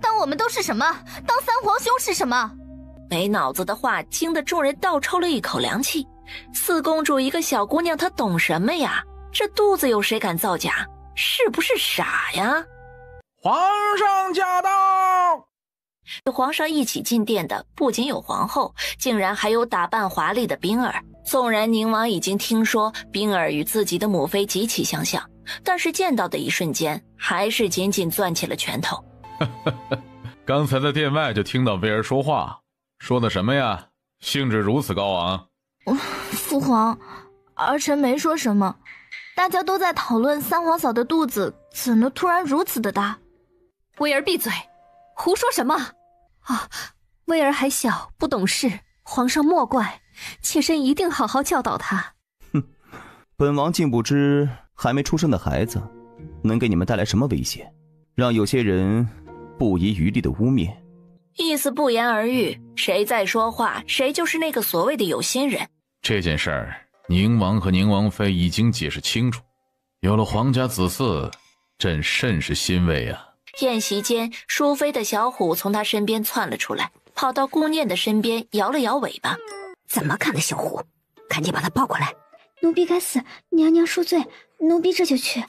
当我们都是什么？当三皇兄是什么？没脑子的话惊得众人倒抽了一口凉气。四公主一个小姑娘，她懂什么呀？这肚子有谁敢造假？是不是傻呀？皇上驾到！与皇上一起进殿的不仅有皇后，竟然还有打扮华丽的冰儿。纵然宁王已经听说冰儿与自己的母妃极其相像，但是见到的一瞬间，还是紧紧攥起了拳头。刚才在殿外就听到薇儿说话，说的什么呀？兴致如此高昂。父皇，儿臣没说什么，大家都在讨论三皇嫂的肚子怎么突然如此的大。薇儿闭嘴，胡说什么啊？薇儿还小，不懂事，皇上莫怪，妾身一定好好教导她。哼，本王竟不知还没出生的孩子能给你们带来什么威胁，让有些人不遗余力的污蔑。意思不言而喻，谁在说话，谁就是那个所谓的有心人。这件事儿，宁王和宁王妃已经解释清楚，有了皇家子嗣，朕甚是欣慰啊。宴席间，淑妃的小虎从他身边窜了出来，跑到顾念的身边摇了摇尾巴。怎么看的小虎？赶紧把他抱过来。奴婢该死，娘娘恕罪，奴婢这就去。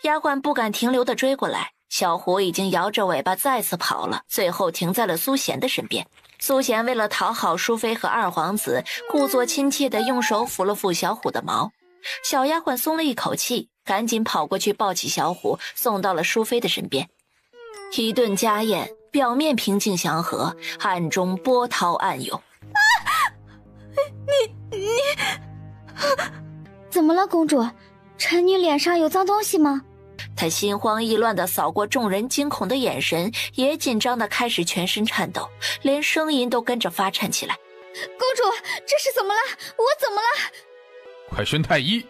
丫鬟不敢停留地追过来，小虎已经摇着尾巴再次跑了，最后停在了苏贤的身边。苏贤为了讨好淑妃和二皇子，故作亲切地用手抚了抚小虎的毛。小丫鬟松了一口气，赶紧跑过去抱起小虎，送到了淑妃的身边。一顿家宴，表面平静祥和，暗中波涛暗涌。你怎么了，公主？臣女脸上有脏东西吗？她心慌意乱地扫过众人惊恐的眼神，也紧张地开始全身颤抖，连声音都跟着发颤起来。公主，这是怎么了？我怎么了？快宣太医！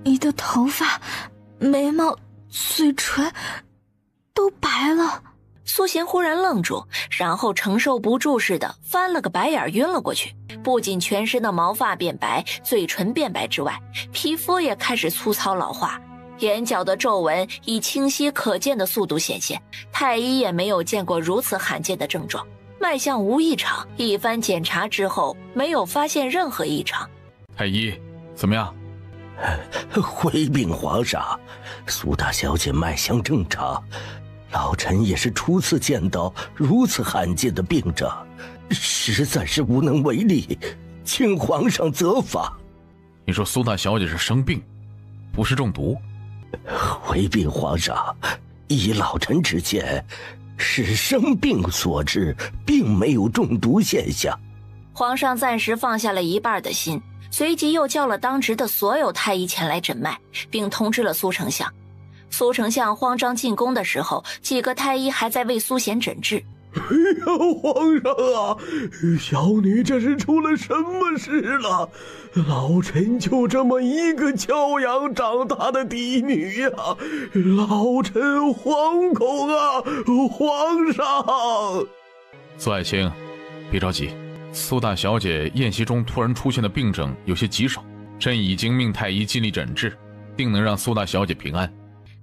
你的头发、眉毛、嘴唇都白了。苏贤忽然愣住，然后承受不住似的翻了个白眼，晕了过去。不仅全身的毛发变白，嘴唇变白之外，皮肤也开始粗糙老化，眼角的皱纹以清晰可见的速度显现。太医也没有见过如此罕见的症状，脉象无异常。一番检查之后，没有发现任何异常。太医，怎么样？回禀皇上，苏大小姐脉象正常，老臣也是初次见到如此罕见的病症，实在是无能为力，请皇上责罚。你说苏大小姐是生病，不是中毒？回禀皇上，依老臣之见，是生病所致，并没有中毒现象。皇上暂时放下了一半的心，随即又叫了当值的所有太医前来诊脉，并通知了苏丞相。苏丞相慌张进宫的时候，几个太医还在为苏贤诊治。哎呀，皇上啊，小女这是出了什么事了？老臣就这么一个教养长大的嫡女呀，老臣惶恐啊，皇上。苏爱卿，别着急，苏大小姐宴席中突然出现的病症有些棘手，朕已经命太医尽力诊治，定能让苏大小姐平安。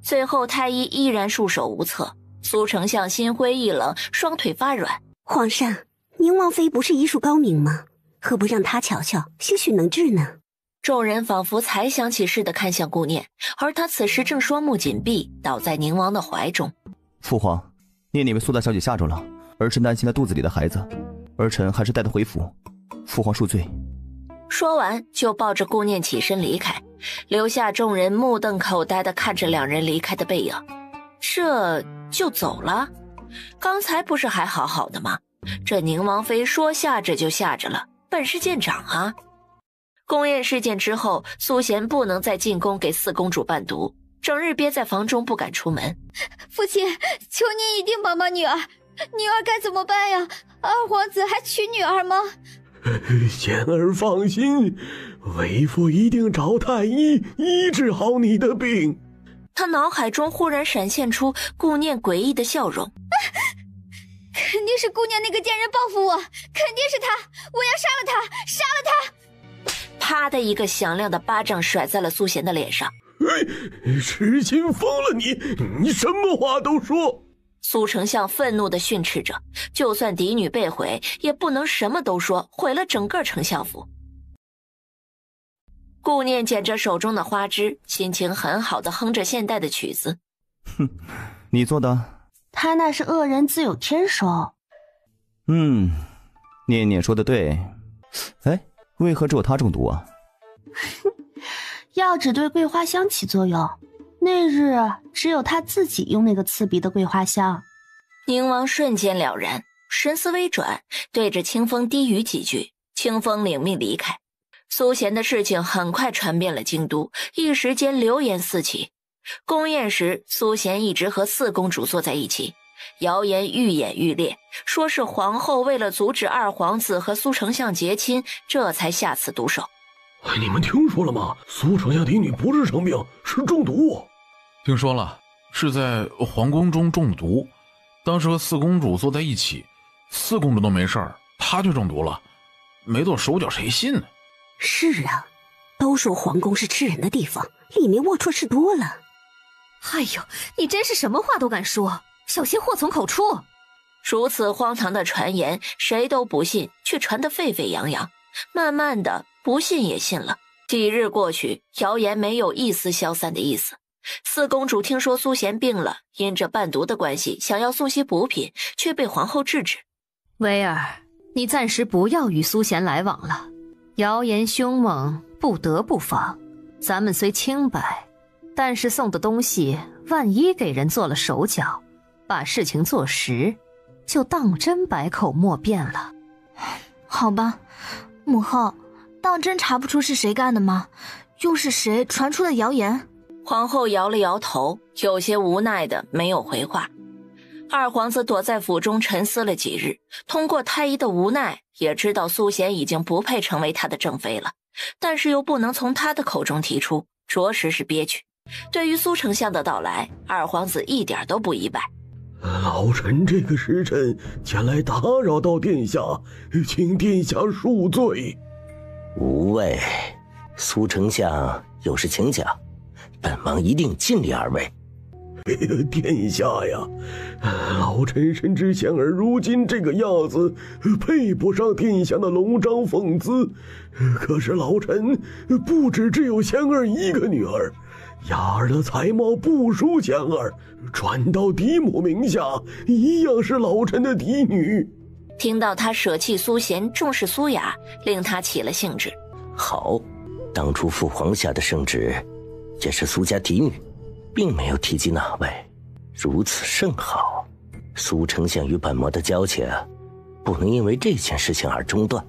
最后太医依然束手无策，苏丞相心灰意冷，双腿发软。皇上，宁王妃不是医术高明吗？何不让她瞧瞧，兴许能治呢？众人仿佛才想起似的看向顾念，而他此时正双目紧闭，倒在宁王的怀中。父皇，念你为苏大小姐吓着了，儿臣担心她肚子里的孩子，儿臣还是带她回府。父皇恕罪。说完就抱着顾念起身离开，留下众人目瞪口呆地看着两人离开的背影。这就走了？刚才不是还好好的吗？这宁王妃说吓着就吓着了，本事见长啊！宫宴事件之后，苏贤不能再进宫给四公主伴读，整日憋在房中不敢出门。父亲，求您一定帮帮女儿，女儿该怎么办呀？二皇子还娶女儿吗？贤儿放心，为父一定找太医医治好你的病。他脑海中忽然闪现出顾念诡异的笑容。肯定是顾念那个贱人报复我，肯定是他，我要杀了他，杀了他！啪的一个响亮的巴掌甩在了苏贤的脸上。痴心疯了你什么话都说！苏丞相愤怒地训斥着，就算嫡女被毁，也不能什么都说，毁了整个丞相府。顾念捡着手中的花枝，心情很好地哼着现代的曲子。哼，你做的？他那是恶人自有天收。念念说的对。哎，为何只有他中毒啊？药只对桂花香起作用，那日只有他自己用那个刺鼻的桂花香。宁王瞬间了然，神思微转，对着清风低语几句，清风领命离开。苏贤的事情很快传遍了京都，一时间流言四起。宫宴时，苏贤一直和四公主坐在一起，谣言愈演愈烈，说是皇后为了阻止二皇子和苏丞相结亲，这才下此毒手。你们听说了吗？苏丞相嫡女不是生病，是中毒。听说了，是在皇宫中中毒，当时和四公主坐在一起，四公主都没事儿，她就中毒了，没做手脚谁信呢？是啊，都说皇宫是吃人的地方，里面龌龊事多了。哎呦，你真是什么话都敢说，小心祸从口出。如此荒唐的传言，谁都不信，却传得沸沸扬扬。慢慢的，不信也信了。几日过去，谣言没有一丝消散的意思。四公主听说苏贤病了，因着伴读的关系，想要送些补品，却被皇后制止。薇儿，你暂时不要与苏贤来往了。谣言凶猛，不得不防。咱们虽清白，但是送的东西万一给人做了手脚，把事情做实，就当真百口莫辩了。好吧，母后，当真查不出是谁干的吗？又是谁传出的谣言？皇后摇了摇头，有些无奈的没有回话。二皇子躲在府中沉思了几日，通过太医的无奈，也知道苏贤已经不配成为他的正妃了，但是又不能从他的口中提出，着实是憋屈。对于苏丞相的到来，二皇子一点都不意外。老臣这个时辰前来打扰到殿下，请殿下恕罪。无谓，苏丞相有事请讲，本王一定尽力而为。殿下呀，老臣深知贤儿如今这个样子，配不上殿下的龙章凤姿。可是老臣不只只有贤儿一个女儿，雅儿的才貌不输贤儿，传到嫡母名下，一样是老臣的嫡女。听到他舍弃苏贤，重视苏雅，令他起了兴致。好，当初父皇下的圣旨也是苏家嫡女，并没有提及哪位，如此甚好。苏丞相与本魔的交情，不能因为这件事情而中断。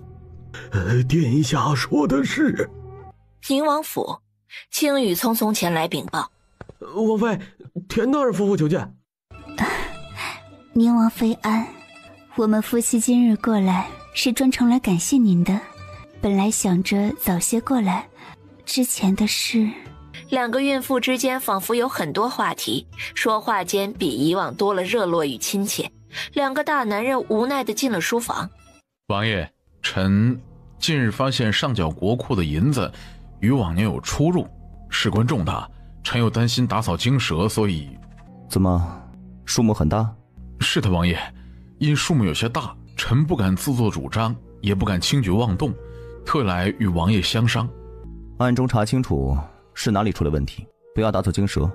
殿下说的是。宁王府，青羽匆匆前来禀报。王妃，田大人夫妇求见。宁王妃安，我们夫妻今日过来是专程来感谢您的。本来想着早些过来，之前的事。两个孕妇之间仿佛有很多话题，说话间比以往多了热络与亲切。两个大男人无奈地进了书房。王爷，臣近日发现上缴国库的银子与往年有出入，事关重大，臣又担心打草惊蛇，所以……怎么，数目很大？是的，王爷，因数目有些大，臣不敢自作主张，也不敢轻举妄动，特来与王爷相商。暗中查清楚是哪里出了问题，不要打草惊蛇。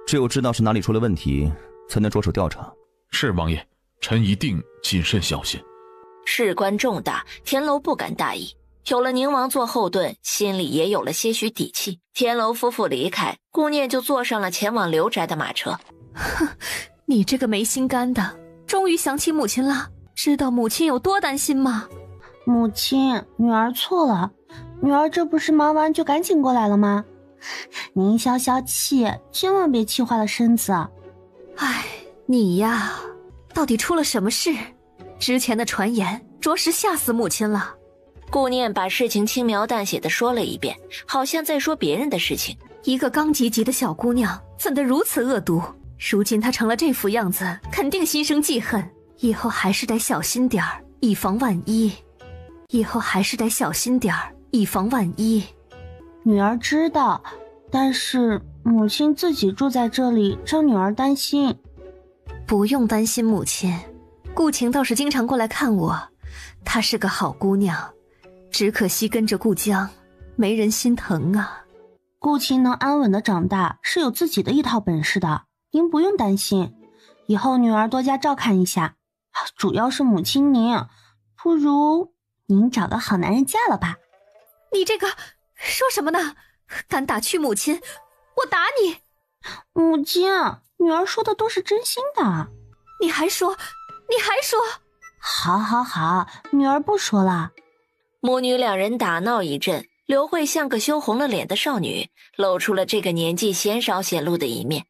只有知道是哪里出了问题，才能着手调查。是王爷，臣一定谨慎小心。事关重大，田楼不敢大意。有了宁王做后盾，心里也有了些许底气。田楼夫妇离开，顾念就坐上了前往刘宅的马车。哼，你这个没心肝的，终于想起母亲了。知道母亲有多担心吗？母亲，女儿错了，女儿这不是忙完就赶紧过来了吗？您消消气，千万别气坏了身子。唉，你呀，到底出了什么事？之前的传言着实吓死母亲了。顾念把事情轻描淡写的说了一遍，好像在说别人的事情。一个刚及笄的小姑娘，怎得如此恶毒？如今她成了这副样子，肯定心生记恨。以后还是得小心点儿，以防万一。女儿知道，但是母亲自己住在这里，让女儿担心。不用担心母亲，顾晴倒是经常过来看我，她是个好姑娘，只可惜跟着顾江，没人心疼啊。顾晴能安稳的长大，是有自己的一套本事的，您不用担心。以后女儿多加照看一下，主要是母亲您，不如您找个好男人嫁了吧。你这个说什么呢？敢打趣母亲，我打你！母亲，女儿说的都是真心的。你还说？好，女儿不说了。母女两人打闹一阵，刘慧像个羞红了脸的少女，露出了这个年纪鲜少显露的一面。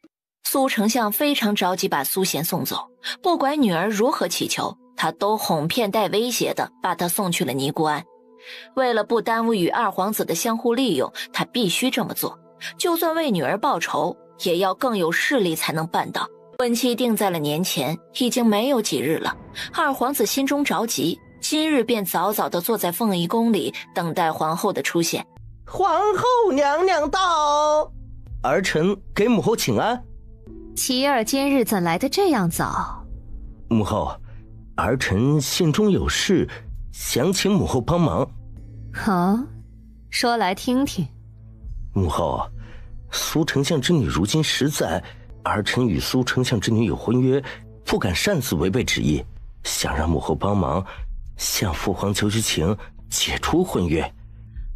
苏丞相非常着急把苏贤送走，不管女儿如何乞求，他都哄骗带威胁的把她送去了尼姑庵。为了不耽误与二皇子的相互利用，他必须这么做，就算为女儿报仇，也要更有势力才能办到。婚期定在了年前，已经没有几日了。二皇子心中着急，今日便早早地坐在凤仪宫里，等待皇后的出现。皇后娘娘到，儿臣给母后请安。琪儿今日怎来得这样早？母后，儿臣信中有事，想请母后帮忙。说来听听。母后，苏丞相之女如今实在，儿臣与苏丞相之女有婚约，不敢擅自违背旨意，想让母后帮忙向父皇求情，解除婚约。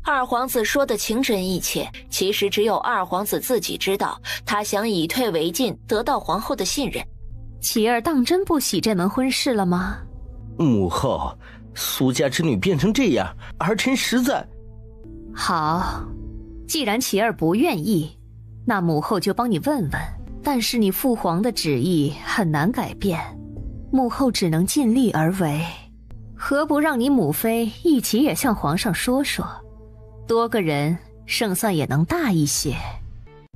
二皇子说的情真意切，其实只有二皇子自己知道，他想以退为进，得到皇后的信任。琪儿当真不喜这门婚事了吗？母后，苏家之女变成这样，儿臣实在……好，既然琪儿不愿意，那母后就帮你问问。但是你父皇的旨意很难改变，母后只能尽力而为。何不让你母妃一起也向皇上说说？多个人胜算也能大一些。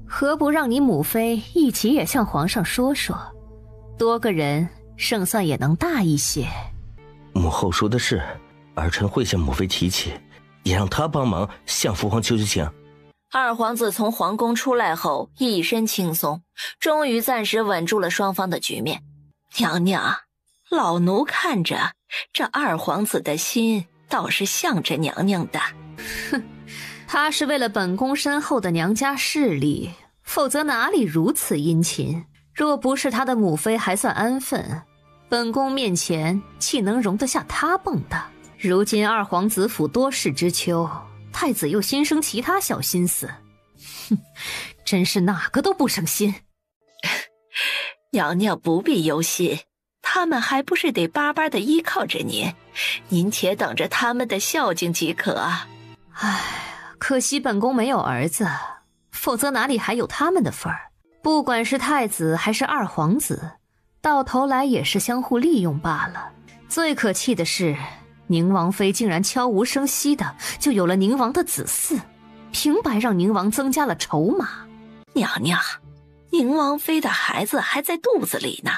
何不让你母妃一起也向皇上说说？多个人胜算也能大一些。母后说的是，儿臣会向母妃提起，也让她帮忙向父皇求情。二皇子从皇宫出来后一身轻松，终于暂时稳住了双方的局面。娘娘，老奴看着这二皇子的心倒是向着娘娘的。哼，他是为了本宫身后的娘家势力，否则哪里如此殷勤？若不是他的母妃还算安分，本宫面前岂能容得下他蹦跶？如今二皇子府多事之秋，太子又心生其他小心思，哼，真是哪个都不省心。娘娘不必忧心，他们还不是得巴巴的依靠着您，您且等着他们的孝敬即可啊。唉，可惜本宫没有儿子，否则哪里还有他们的份儿？不管是太子还是二皇子，到头来也是相互利用罢了。最可气的是，宁王妃竟然悄无声息的就有了宁王的子嗣，平白让宁王增加了筹码。娘娘，宁王妃的孩子还在肚子里呢，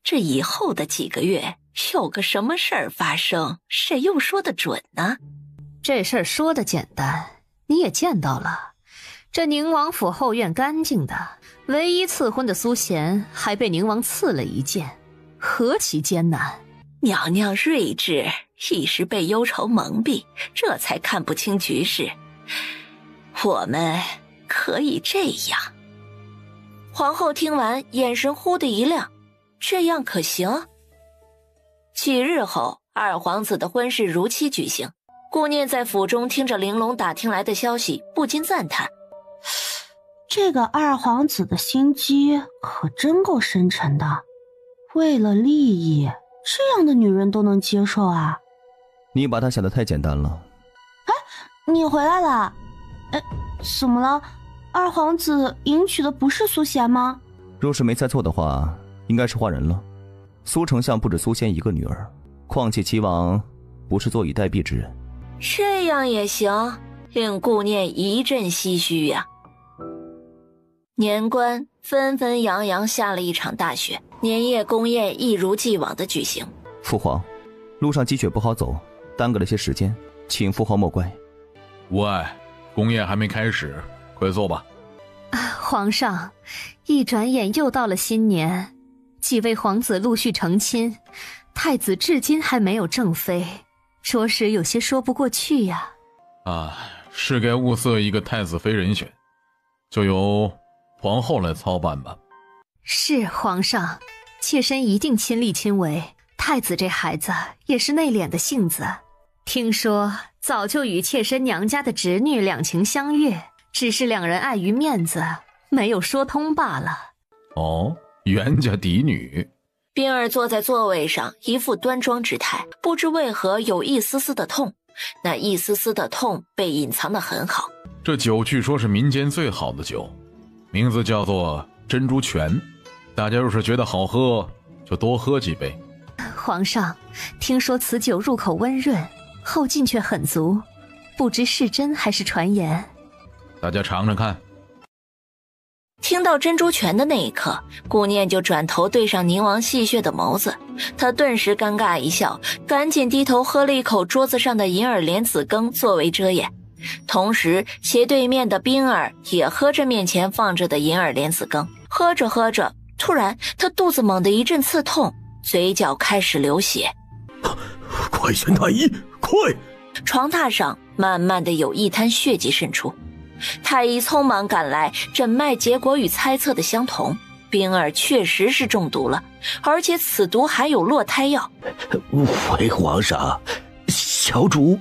这以后的几个月有个什么事儿发生，谁又说得准呢？这事儿说的简单，你也见到了，这宁王府后院干净的，唯一赐婚的苏贤还被宁王赐了一剑，何其艰难！娘娘睿智，一时被忧愁蒙蔽，这才看不清局势。我们可以这样。皇后听完，眼神忽的一亮，这样可行？几日后，二皇子的婚事如期举行。顾念在府中听着玲珑打听来的消息，不禁赞叹：这个二皇子的心机可真够深沉的，为了利益，这样的女人都能接受啊！你把她想得太简单了。哎，你回来了？哎，怎么了？二皇子迎娶的不是苏贤吗？若是没猜错的话，应该是换人了。苏丞相不止苏仙一个女儿，况且齐王不是坐以待毙之人。这样也行，令顾念一阵唏嘘呀。年关，纷纷扬扬下了一场大雪，年夜宫宴一如既往的举行。父皇，路上积雪不好走，耽搁了些时间，请父皇莫怪。无碍，宫宴还没开始，快坐吧。皇上，一转眼又到了新年，几位皇子陆续成亲，太子至今还没有正妃，着实有些说不过去呀。是该物色一个太子妃人选，就由皇后来操办吧。是皇上，妾身一定亲力亲为。太子这孩子也是内敛的性子，听说早就与妾身娘家的侄女两情相悦，只是两人碍于面子没有说通罢了。哦，袁家嫡女。冰儿坐在座位上，一副端庄之态，不知为何有一丝丝的痛，那一丝丝的痛被隐藏得很好。这酒据说是民间最好的酒，名字叫做珍珠泉，大家若是觉得好喝，就多喝几杯。皇上，听说此酒入口温润，后劲却很足，不知是真还是传言。大家尝尝看。听到珍珠泉的那一刻，顾念就转头对上宁王戏谑的眸子，他顿时尴尬一笑，赶紧低头喝了一口桌子上的银耳莲子羹作为遮掩，同时斜对面的冰儿也喝着面前放着的银耳莲子羹。喝着喝着，突然他肚子猛地一阵刺痛，嘴角开始流血。快宣太医，快！床榻上慢慢的有一滩血迹渗出，太医匆忙赶来，诊脉结果与猜测的相同，冰儿确实是中毒了，而且此毒还有落胎药。回皇上，小主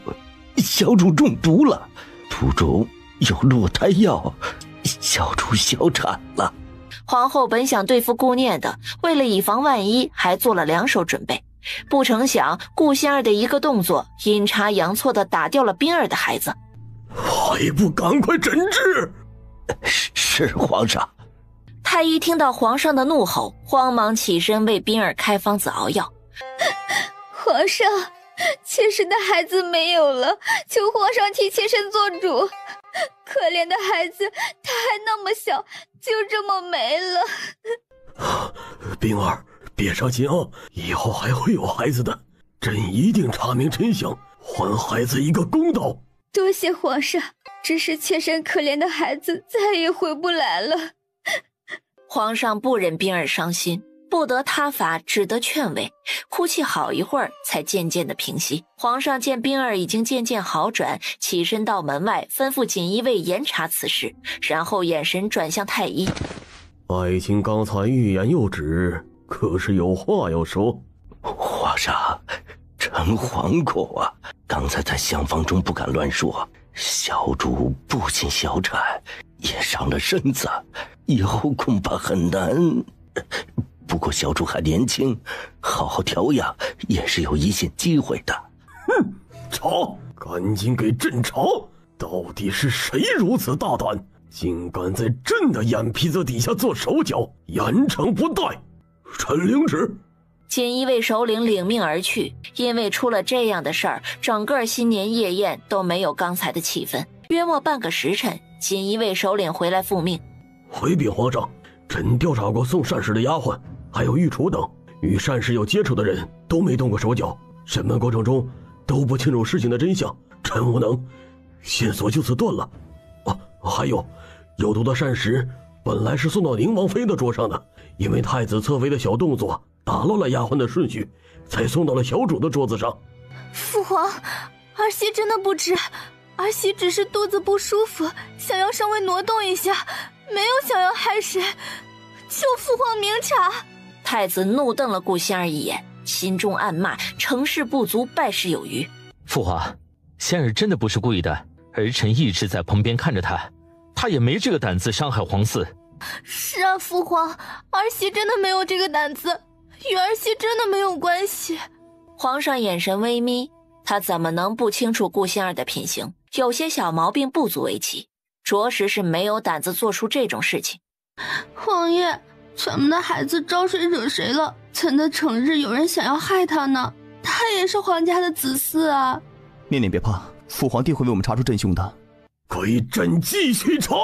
中毒了，毒中有落胎药，小主小产了。皇后本想对付顾念的，为了以防万一，还做了两手准备。不成想顾仙儿的一个动作，阴差阳错地打掉了冰儿的孩子。还不赶快诊治！是皇上。太医听到皇上的怒吼，慌忙起身为冰儿开方子熬药。皇上，妾身的孩子没有了，求皇上替妾身做主。可怜的孩子，他还那么小，就这么没了。冰儿，别伤心哦，以后还会有孩子的。朕一定查明真相，还孩子一个公道。多谢皇上，只是切身可怜的孩子再也回不来了。皇上不忍冰儿伤心，不得他法，只得劝慰，哭泣好一会儿才渐渐的平息。皇上见冰儿已经渐渐好转，起身到门外吩咐锦衣卫严查此事，然后眼神转向太医。爱卿刚才欲言又止，可是有话要说？皇上，臣惶恐啊！刚才在厢房中不敢乱说，小主不仅小产，也伤了身子，以后恐怕很难。不过小主还年轻，好好调养也是有一线机会的。哼，查，赶紧给朕查！到底是谁如此大胆，竟敢在朕的眼皮子底下做手脚，严惩不贷！臣领旨。锦衣卫首领领命而去，因为出了这样的事儿，整个新年夜宴都没有刚才的气氛。约莫半个时辰，锦衣卫首领回来复命：回禀皇上，朕调查过送膳食的丫鬟，还有御厨等，与膳食有接触的人都没动过手脚，审问过程中都不清楚事情的真相，臣无能，线索就此断了。还有毒的膳食本来是送到宁王妃的桌上的，因为太子侧妃的小动作打乱了丫鬟的顺序，才送到了小主的桌子上。父皇，儿媳真的不知，儿媳只是肚子不舒服，想要稍微挪动一下，没有想要害谁，求父皇明察。太子怒瞪了顾仙儿一眼，心中暗骂成事不足败事有余。父皇，仙儿真的不是故意的，儿臣一直在旁边看着她，她也没这个胆子伤害皇嗣。是啊，父皇，儿媳真的没有这个胆子，与儿媳真的没有关系。皇上眼神微眯，他怎么能不清楚顾仙儿的品行？有些小毛病不足为奇，着实是没有胆子做出这种事情。皇爷，咱们的孩子招谁惹谁了？怎的成日有人想要害他呢？他也是皇家的子嗣啊！念念别怕，父皇定会为我们查出真凶的。给朕继续查！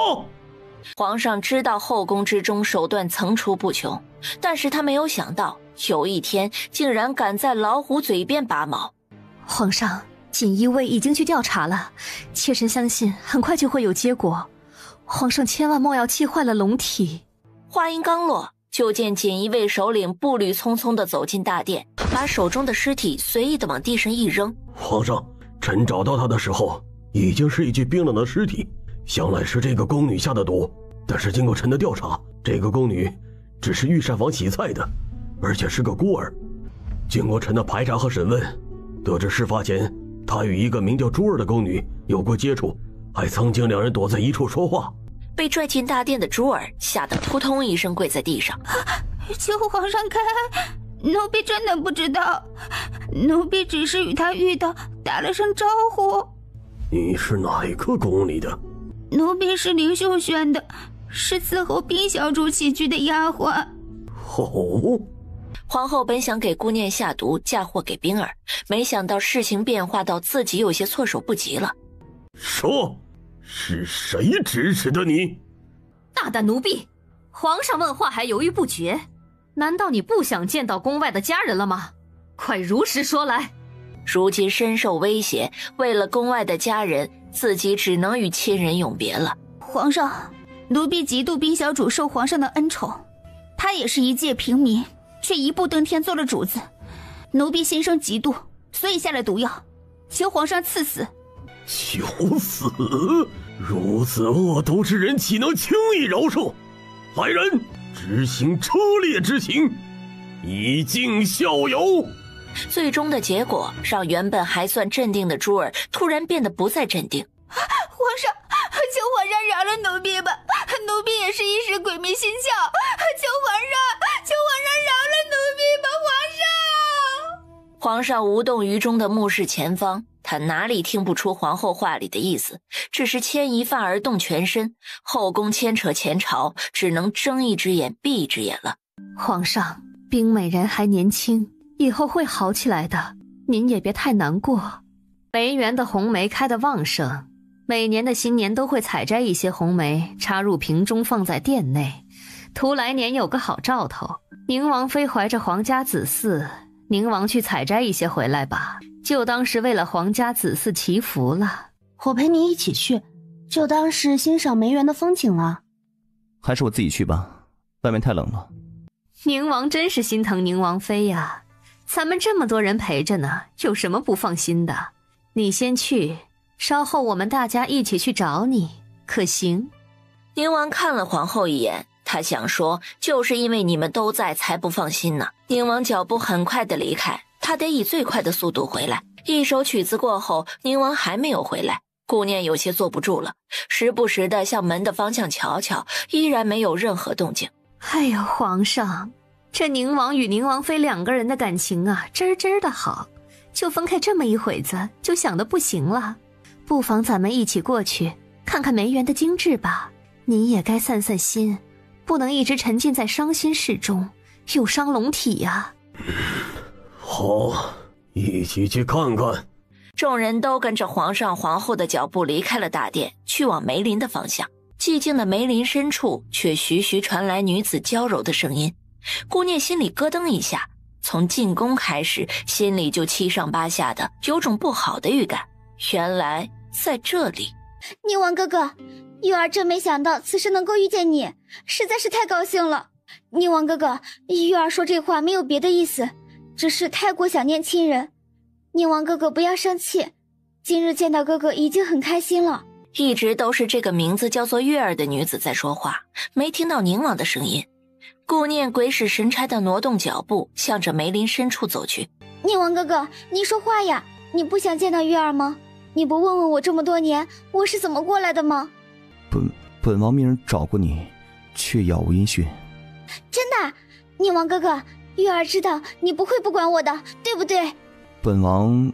皇上知道后宫之中手段层出不穷，但是他没有想到有一天竟然敢在老虎嘴边拔毛。皇上，锦衣卫已经去调查了，妾身相信很快就会有结果。皇上千万莫要气坏了龙体。话音刚落，就见锦衣卫首领步履匆匆地走进大殿，把手中的尸体随意地往地上一扔。皇上，臣找到他的时候已经是一具冰冷的尸体，想来是这个宫女下的毒。但是经过臣的调查，这个宫女只是御膳房洗菜的，而且是个孤儿。经过臣的排查和审问，得知事发前她与一个名叫珠儿的宫女有过接触，还曾经两人躲在一处说话。被拽进大殿的珠儿吓得扑通一声跪在地上。求皇上开，奴婢真的不知道，奴婢只是与他遇到，打了声招呼。你是哪个宫里的？奴婢是林秀轩的，是伺候冰小主起居的丫鬟。哦，皇后本想给姑念下毒嫁祸给冰儿，没想到事情变化到自己有些措手不及了。说，是谁指使的你？大胆奴婢！皇上问话还犹豫不决，难道你不想见到宫外的家人了吗？快如实说来。如今深受威胁，为了宫外的家人，自己只能与亲人永别了。皇上，奴婢嫉妒冰小主受皇上的恩宠，她也是一介平民，却一步登天做了主子，奴婢心生嫉妒，所以下了毒药，求皇上赐死。求死？如此恶毒之人，岂能轻易饶恕？来人，执行车裂之刑，以儆效尤。最终的结果让原本还算镇定的珠儿突然变得不再镇定。皇上，求皇上饶了奴婢吧，奴婢也是一时鬼迷心窍，求皇上饶了奴婢吧，皇上。皇上无动于衷地目视前方，他哪里听不出皇后话里的意思，只是牵一发而动全身，后宫牵扯前朝，只能睁一只眼闭一只眼了。皇上，冰美人还年轻，以后会好起来的，您也别太难过。梅园的红梅开得旺盛，每年的新年都会采摘一些红梅，插入瓶中放在殿内，图来年有个好兆头。宁王妃怀着皇家子嗣，宁王去采摘一些回来吧，就当是为了皇家子嗣祈福了。我陪你一起去，就当是欣赏梅园的风景了。还是我自己去吧，外面太冷了。宁王真是心疼宁王妃呀，咱们这么多人陪着呢，有什么不放心的？你先去，稍后我们大家一起去找你，可行？宁王看了皇后一眼，他想说，就是因为你们都在才不放心呢。宁王脚步很快的离开，他得以最快的速度回来。一首曲子过后，宁王还没有回来，顾念有些坐不住了，时不时的向门的方向瞧瞧，依然没有任何动静。哎呦，皇上，这宁王与宁王妃两个人的感情啊，真真的好，就分开这么一会子，就想得不行了。不妨咱们一起过去看看梅园的精致吧，你也该散散心，不能一直沉浸在伤心事中，有伤龙体呀。好，一起去看看。众人都跟着皇上皇后的脚步离开了大殿，去往梅林的方向。寂静的梅林深处却徐徐传来女子娇柔的声音。顾念心里咯噔一下，从进宫开始心里就七上八下的，有种不好的预感。原来在这里。宁王哥哥，玉儿真没想到此时能够遇见你，实在是太高兴了。宁王哥哥，玉儿说这话没有别的意思，只是太过想念亲人。宁王哥哥不要生气，今日见到哥哥已经很开心了。一直都是这个名字叫做月儿的女子在说话，没听到宁王的声音。顾念鬼使神差地挪动脚步，向着梅林深处走去。宁王哥哥，你说话呀，你不想见到月儿吗？你不问问我这么多年我是怎么过来的吗？本王命人找过你，却杳无音讯。真的？宁王哥哥，月儿知道你不会不管我的，对不对？本王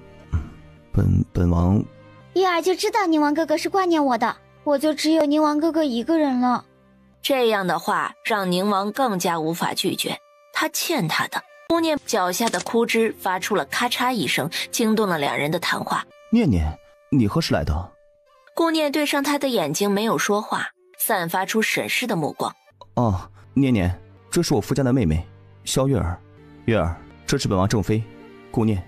月儿就知道宁王哥哥是挂念我的，我就只有宁王哥哥一个人了。这样的话让宁王更加无法拒绝，他欠他的。顾念脚下的枯枝发出了咔嚓一声，惊动了两人的谈话。念念，你何时来的？顾念对上他的眼睛，没有说话，散发出审视的目光。哦，念念，这是我夫家的妹妹萧月儿。月儿，这是本王正妃顾念。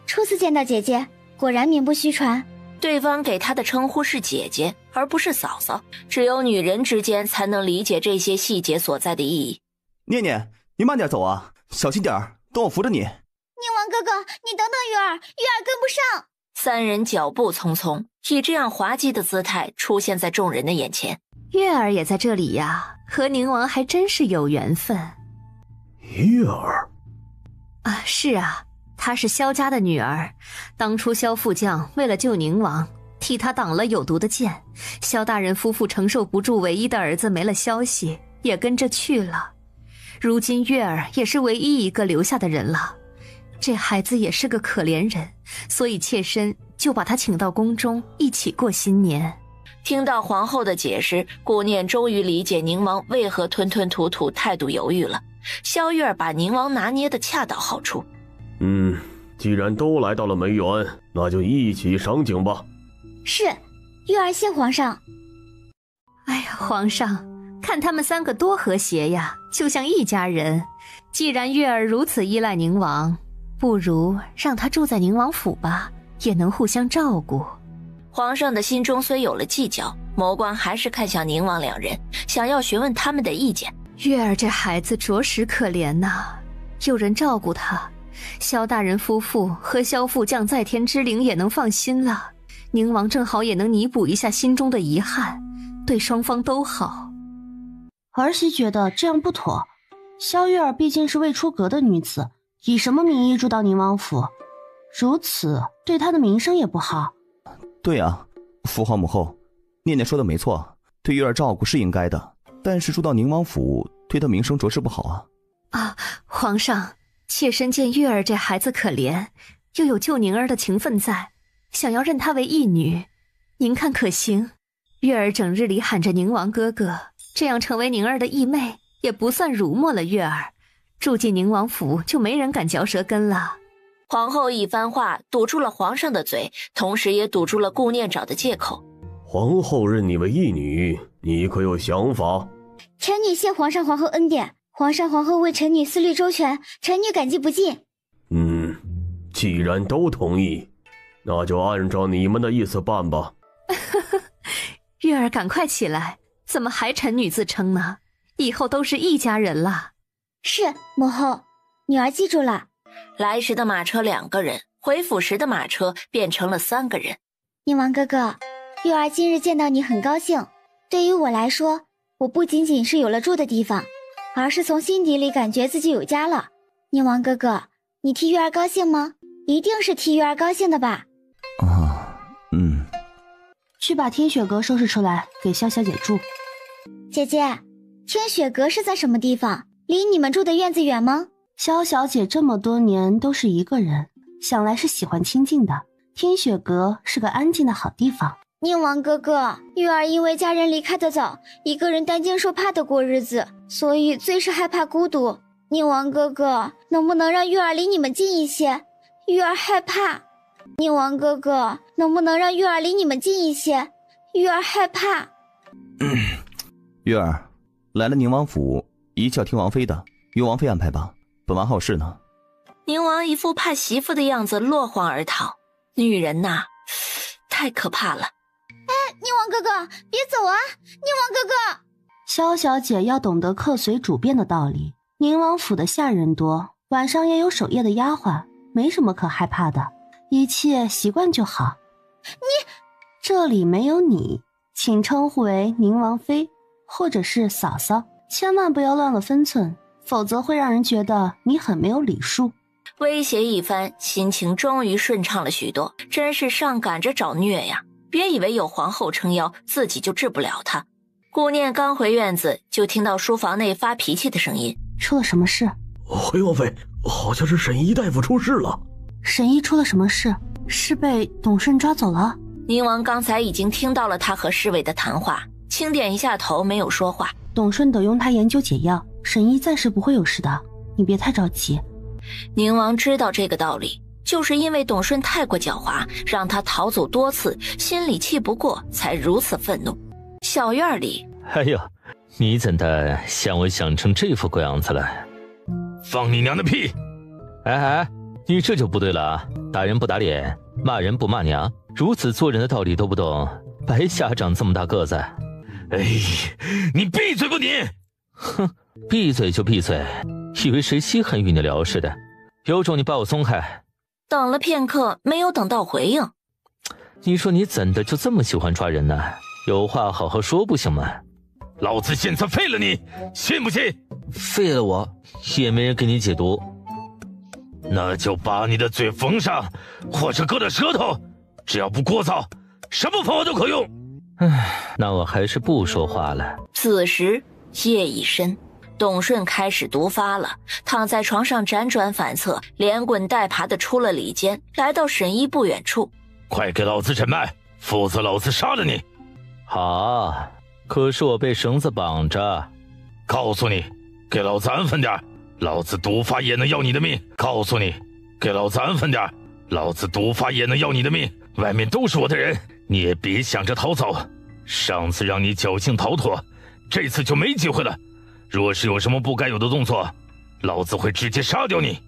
初次见到姐姐，果然名不虚传。对方给她的称呼是姐姐，而不是嫂嫂，只有女人之间才能理解这些细节所在的意义。念念，你慢点走啊，小心点儿，等我扶着你。宁王哥哥，你等等月儿，月儿跟不上。三人脚步匆匆，以这样滑稽的姿态出现在众人的眼前。月儿也在这里呀，和宁王还真是有缘分。月儿啊，是啊，她是萧家的女儿，当初萧副将为了救宁王，替他挡了有毒的箭，萧大人夫妇承受不住唯一的儿子没了消息，也跟着去了。如今月儿也是唯一一个留下的人了，这孩子也是个可怜人，所以妾身就把他请到宫中一起过新年。听到皇后的解释，顾念终于理解宁王为何吞吞吐吐，态度犹豫了。萧月儿把宁王拿捏得恰到好处。既然都来到了梅园，那就一起赏景吧。是，月儿谢皇上。哎呀，皇上，看他们三个多和谐呀，就像一家人。既然月儿如此依赖宁王，不如让他住在宁王府吧，也能互相照顾。皇上的心中虽有了计较，眸光还是看向宁王两人，想要询问他们的意见。月儿这孩子着实可怜呐，有人照顾他，萧大人夫妇和萧副将在天之灵也能放心了，宁王正好也能弥补一下心中的遗憾，对双方都好。儿媳觉得这样不妥，萧月儿毕竟是未出阁的女子，以什么名义住到宁王府？如此对她的名声也不好。对啊，父皇母后，念念说的没错，对月儿照顾是应该的，但是住到宁王府对她名声着实不好啊。啊，皇上，妾身见月儿这孩子可怜，又有救宁儿的情分在，想要认她为义女，您看可行？月儿整日里喊着宁王哥哥，这样成为宁儿的义妹，也不算辱没了月儿。住进宁王府，就没人敢嚼舌根了。皇后一番话堵住了皇上的嘴，同时也堵住了顾念找的借口。皇后认你为义女，你可有想法？臣女谢皇上皇后恩典，皇上皇后为臣女思虑周全，臣女感激不尽。既然都同意，那就按照你们的意思办吧。月儿，赶快起来，怎么还臣女自称呢？以后都是一家人了。是，母后，女儿记住了。来时的马车2个人，回府时的马车变成了3个人。宁王哥哥，月儿今日见到你很高兴。对于我来说，我不仅仅是有了住的地方，而是从心底里感觉自己有家了。宁王哥哥，你替月儿高兴吗？一定是替月儿高兴的吧？去把天雪阁收拾出来，给萧小姐住。姐姐，天雪阁是在什么地方？离你们住的院子远吗？萧小姐这么多年都是一个人，想来是喜欢清静的。天雪阁是个安静的好地方。宁王哥哥，月儿因为家人离开的早，一个人担惊受怕的过日子，所以最是害怕孤独。宁王哥哥，能不能让月儿离你们近一些？月儿害怕。宁王哥哥，能不能让月儿离你们近一些？月儿害怕。月儿，来了宁王府，一定要听王妃的，由王妃安排吧。本王还有事呢。宁王一副怕媳妇的样子，落荒而逃。女人呐，太可怕了。宁王哥哥，别走啊！宁王哥哥，萧小姐要懂得客随主便的道理。宁王府的下人多，晚上也有守夜的丫鬟，没什么可害怕的，一切习惯就好。这里没有你，请称呼为宁王妃，或者是嫂嫂，千万不要乱了分寸，否则会让人觉得你很没有礼数。威胁一番，心情终于顺畅了许多，真是上赶着找虐呀！别以为有皇后撑腰，自己就治不了她。顾念刚回院子，就听到书房内发脾气的声音。出了什么事？回王妃，好像是沈一大夫出事了。沈一出了什么事？是被董顺抓走了？宁王刚才已经听到了他和侍卫的谈话，轻点一下头，没有说话。董顺得用他研究解药，沈一暂时不会有事的，你别太着急。宁王知道这个道理，就是因为董顺太过狡猾，让他逃走多次，心里气不过，才如此愤怒。小院里，哎呦，你怎的想我想成这副鬼样子了？放你娘的屁！哎，你这就不对了啊！打人不打脸，骂人不骂娘，如此做人的道理都不懂，白瞎长这么大个子。哎，你闭嘴吧你！哼，闭嘴就闭嘴，以为谁稀罕与你聊似的？有种你把我松开！等了片刻，没有等到回应。你说你怎的就这么喜欢抓人呢？有话好好说不行吗？老子现在废了你，信不信？废了我，也没人给你解毒。那就把你的嘴封上，或者割了舌头，只要不聒噪，什么方法都可用。唉，那我还是不说话了。此时夜已深，董顺开始毒发了，躺在床上辗转反侧，连滚带爬的出了里间，来到沈一不远处。快给老子诊脉，否则老子杀了你！好，可是我被绳子绑着。告诉你，给老子安分点，老子毒发也能要你的命。告诉你，给老子安分点，老子毒发也能要你的命。外面都是我的人，你也别想着逃走。上次让你侥幸逃脱，这次就没机会了。若是有什么不该有的动作，老子会直接杀掉你。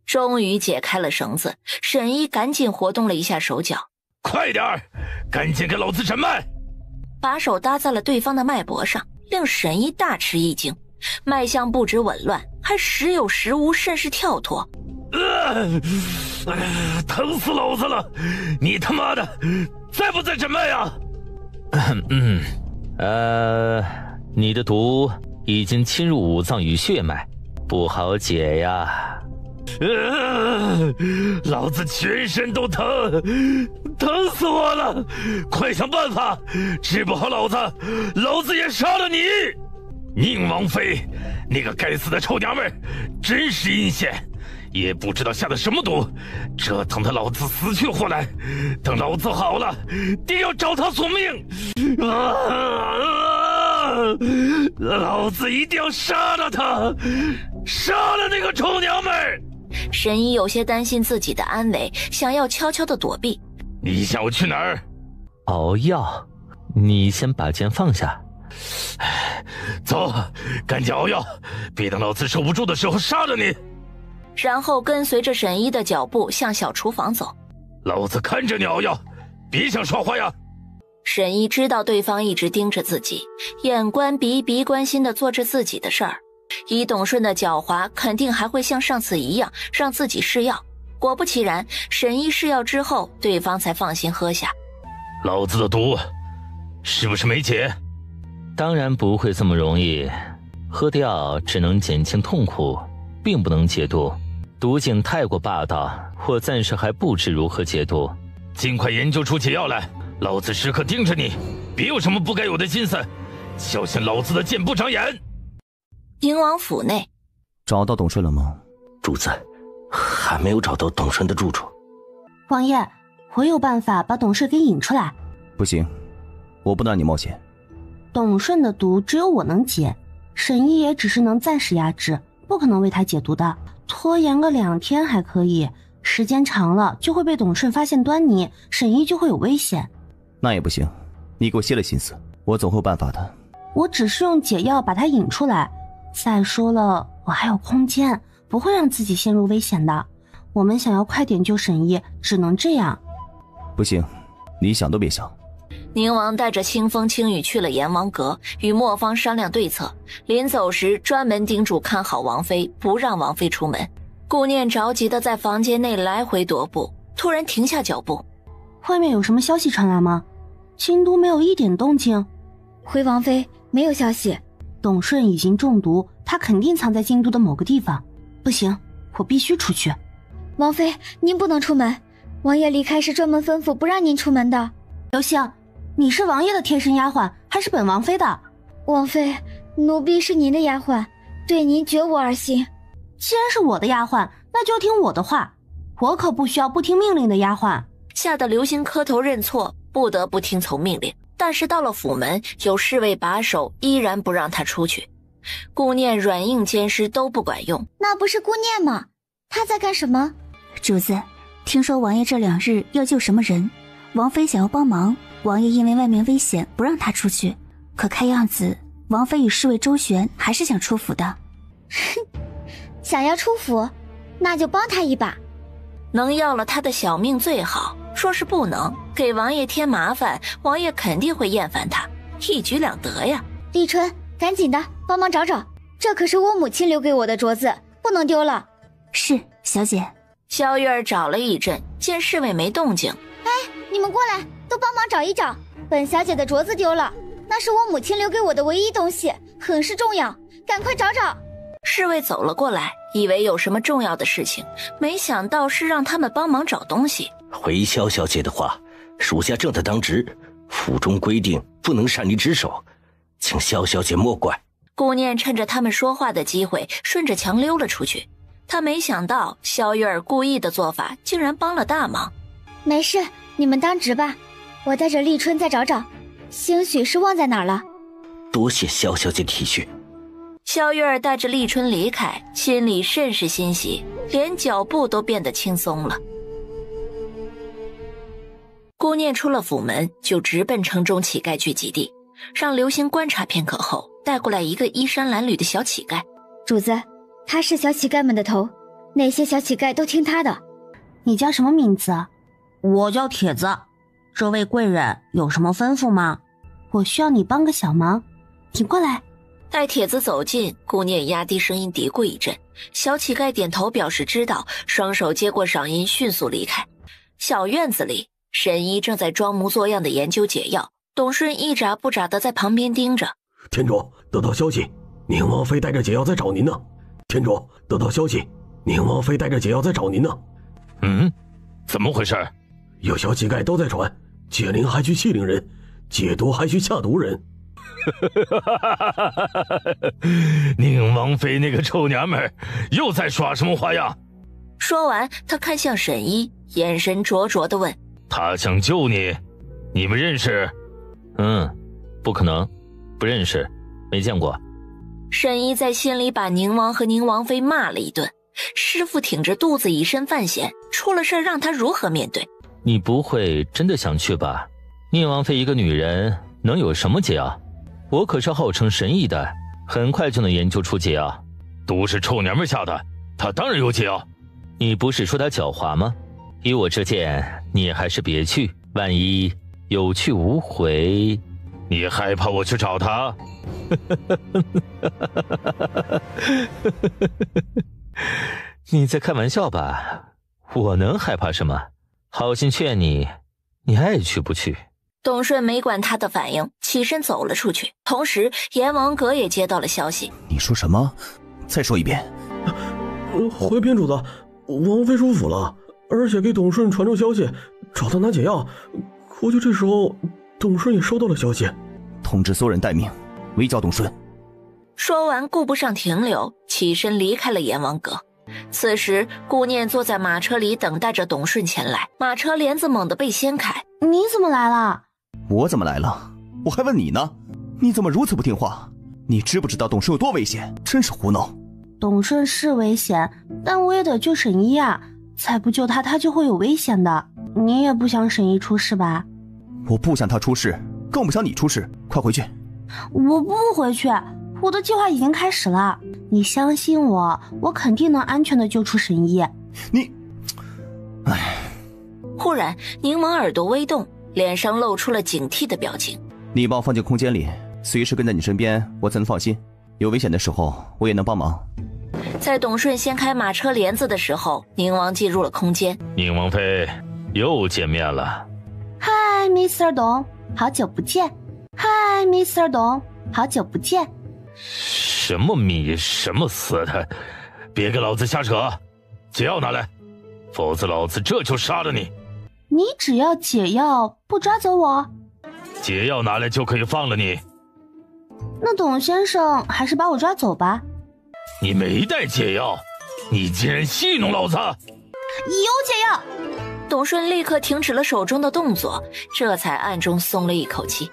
终于解开了绳子，沈一赶紧活动了一下手脚。快点儿，赶紧给老子诊脉！把手搭在了对方的脉搏上，令沈一大吃一惊。脉象不止紊乱，还时有时无，甚是跳脱。疼死老子了！你他妈的在不在诊脉啊？你的毒已经侵入五脏与血脉，不好解呀。老子全身都疼，疼死我了！快想办法，治不好老子，老子也杀了你！宁王妃，那个该死的臭娘们儿，真是阴险，也不知道下的什么毒，折腾的老子死去活来。等老子好了，定要找他索命！老子一定要杀了他，杀了那个臭娘们儿！沈一有些担心自己的安危，想要悄悄的躲避。你想我去哪儿？熬药，你先把剑放下。走，赶紧熬药，别等老子受不住的时候杀了你。然后跟随着沈一的脚步向小厨房走。老子看着你熬药，别想耍花样。沈一知道对方一直盯着自己，眼观鼻，鼻关心地做着自己的事儿。以董顺的狡猾，肯定还会像上次一样让自己试药。果不其然，沈一试药之后，对方才放心喝下。老子的毒是不是没解？当然不会这么容易，喝掉只能减轻痛苦，并不能解毒，毒性太过霸道，我暂时还不知如何解毒。尽快研究出解药来，老子时刻盯着你，别有什么不该有的心思，小心老子的剑不长眼。宁王府内，找到董顺了吗？主子，还没有找到董顺的住处。王爷，我有办法把董顺给引出来。不行，我不能让你冒险。董顺的毒只有我能解，沈一也只是能暂时压制，不可能为他解毒的。拖延个2天还可以，时间长了就会被董顺发现端倪，沈一就会有危险。那也不行，你给我歇了心思，我总会有办法的。我只是用解药把他引出来，再说了，我还有空间，不会让自己陷入危险的。我们想要快点救沈一，只能这样。不行，你想都别想。宁王带着清风轻雨去了阎王阁，与莫方商量对策。临走时专门叮嘱看好王妃，不让王妃出门。顾念着急地在房间内来回踱步，突然停下脚步。外面有什么消息传来吗？京都没有一点动静。回王妃，没有消息。董顺已经中毒，他肯定藏在京都的某个地方。不行，我必须出去。王妃，您不能出门，王爷离开时专门吩咐不让您出门的。刘星，你是王爷的贴身丫鬟，还是本王妃的？王妃，奴婢是您的丫鬟，对您绝无二心。既然是我的丫鬟，那就听我的话，我可不需要不听命令的丫鬟。吓得刘星磕头认错，不得不听从命令。但是到了府门，有侍卫把守，依然不让他出去。顾念软硬兼施都不管用。那不是顾念吗？他在干什么？主子，听说王爷这2日要救什么人，王妃想要帮忙，王爷因为外面危险不让他出去，可看样子王妃与侍卫周旋，还是想出府的。想要出府，那就帮他一把。能要了他的小命最好，说是不能，给王爷添麻烦，王爷肯定会厌烦他，一举两得呀。立春，赶紧的帮忙找找，这可是我母亲留给我的镯子，不能丢了。是，小姐。萧月儿找了一阵，见侍卫没动静，哎，你们过来，都帮忙找一找，本小姐的镯子丢了，那是我母亲留给我的唯一东西，很是重要，赶快找找。侍卫走了过来，以为有什么重要的事情，没想到是让他们帮忙找东西。回萧小姐的话，属下正在当值，府中规定不能擅离职守，请萧小姐莫怪。顾念趁着他们说话的机会，顺着墙溜了出去。他没想到萧月儿故意的做法竟然帮了大忙。没事，你们当值吧，我带着立春再找找，兴许是忘在哪儿了。多谢萧小姐体恤。萧月儿带着立春离开，心里甚是欣喜，连脚步都变得轻松了。顾念出了府门，就直奔城中乞丐聚集地，让刘星观察片刻后，带过来一个衣衫褴褛的小乞丐。主子，他是小乞丐们的头，那些小乞丐都听他的。你叫什么名字？我叫铁子。这位贵人有什么吩咐吗？我需要你帮个小忙，你过来。待铁子走近，顾念压低声音嘀咕一阵，小乞丐点头表示知道，双手接过嗓音迅速离开。小院子里，沈一正在装模作样的研究解药，董顺一眨不眨的在旁边盯着。天主，得到消息，宁王妃带着解药在找您呢。天主，得到消息，宁王妃带着解药在找您呢。怎么回事？有小乞丐都在传，解铃还须系铃人，解毒还需下毒人。宁王妃那个臭娘们儿又在耍什么花样？说完，他看向沈一，眼神灼灼地问：他想救你，你们认识？不可能，不认识，没见过。沈一在心里把宁王和宁王妃骂了一顿，师父挺着肚子以身犯险，出了事让他如何面对？你不会真的想去吧？宁王妃一个女人能有什么解药？我可是号称神医的，很快就能研究出解药。毒是臭娘们下的，她当然有解药。你不是说她狡猾吗？以我这见，你还是别去，万一有去无回，你害怕我去找他？你在开玩笑吧？我能害怕什么？好心劝你，你爱去不去？董顺没管他的反应，起身走了出去。同时，阎王阁也接到了消息。你说什么？再说一遍。回禀主子，王妃出府了，而且给董顺传出消息，找他拿解药。估计这时候，董顺也收到了消息。通知所有人待命，围剿董顺。说完，顾不上停留，起身离开了阎王阁。此时，顾念坐在马车里等待着董顺前来。马车帘子猛地被掀开。你怎么来了？我怎么来了？我还问你呢。你怎么如此不听话？你知不知道董顺有多危险？真是胡闹。董顺是危险，但我也得救沈一啊！再不救他，他就会有危险的。你也不想沈一出事吧？我不想他出事，更不想你出事。快回去！我不回去，我的计划已经开始了。你相信我，我肯定能安全的救出沈一。你，忽然，柠檬耳朵微动，脸上露出了警惕的表情。你把我放进空间里，随时跟在你身边，我才能放心。有危险的时候，我也能帮忙。在董顺掀开马车帘子的时候，宁王进入了空间。宁王妃，又见面了。嗨 ，Mr. 董，好久不见。嗨 ，Mr. 董，好久不见。什么米什么死的，别给老子瞎扯！解药拿来，否则老子这就杀了你！你只要解药，不抓走我？解药拿来就可以放了你。那董先生还是把我抓走吧。你没带解药，你竟然戏弄老子！有解药！董顺立刻停止了手中的动作，这才暗中松了一口气。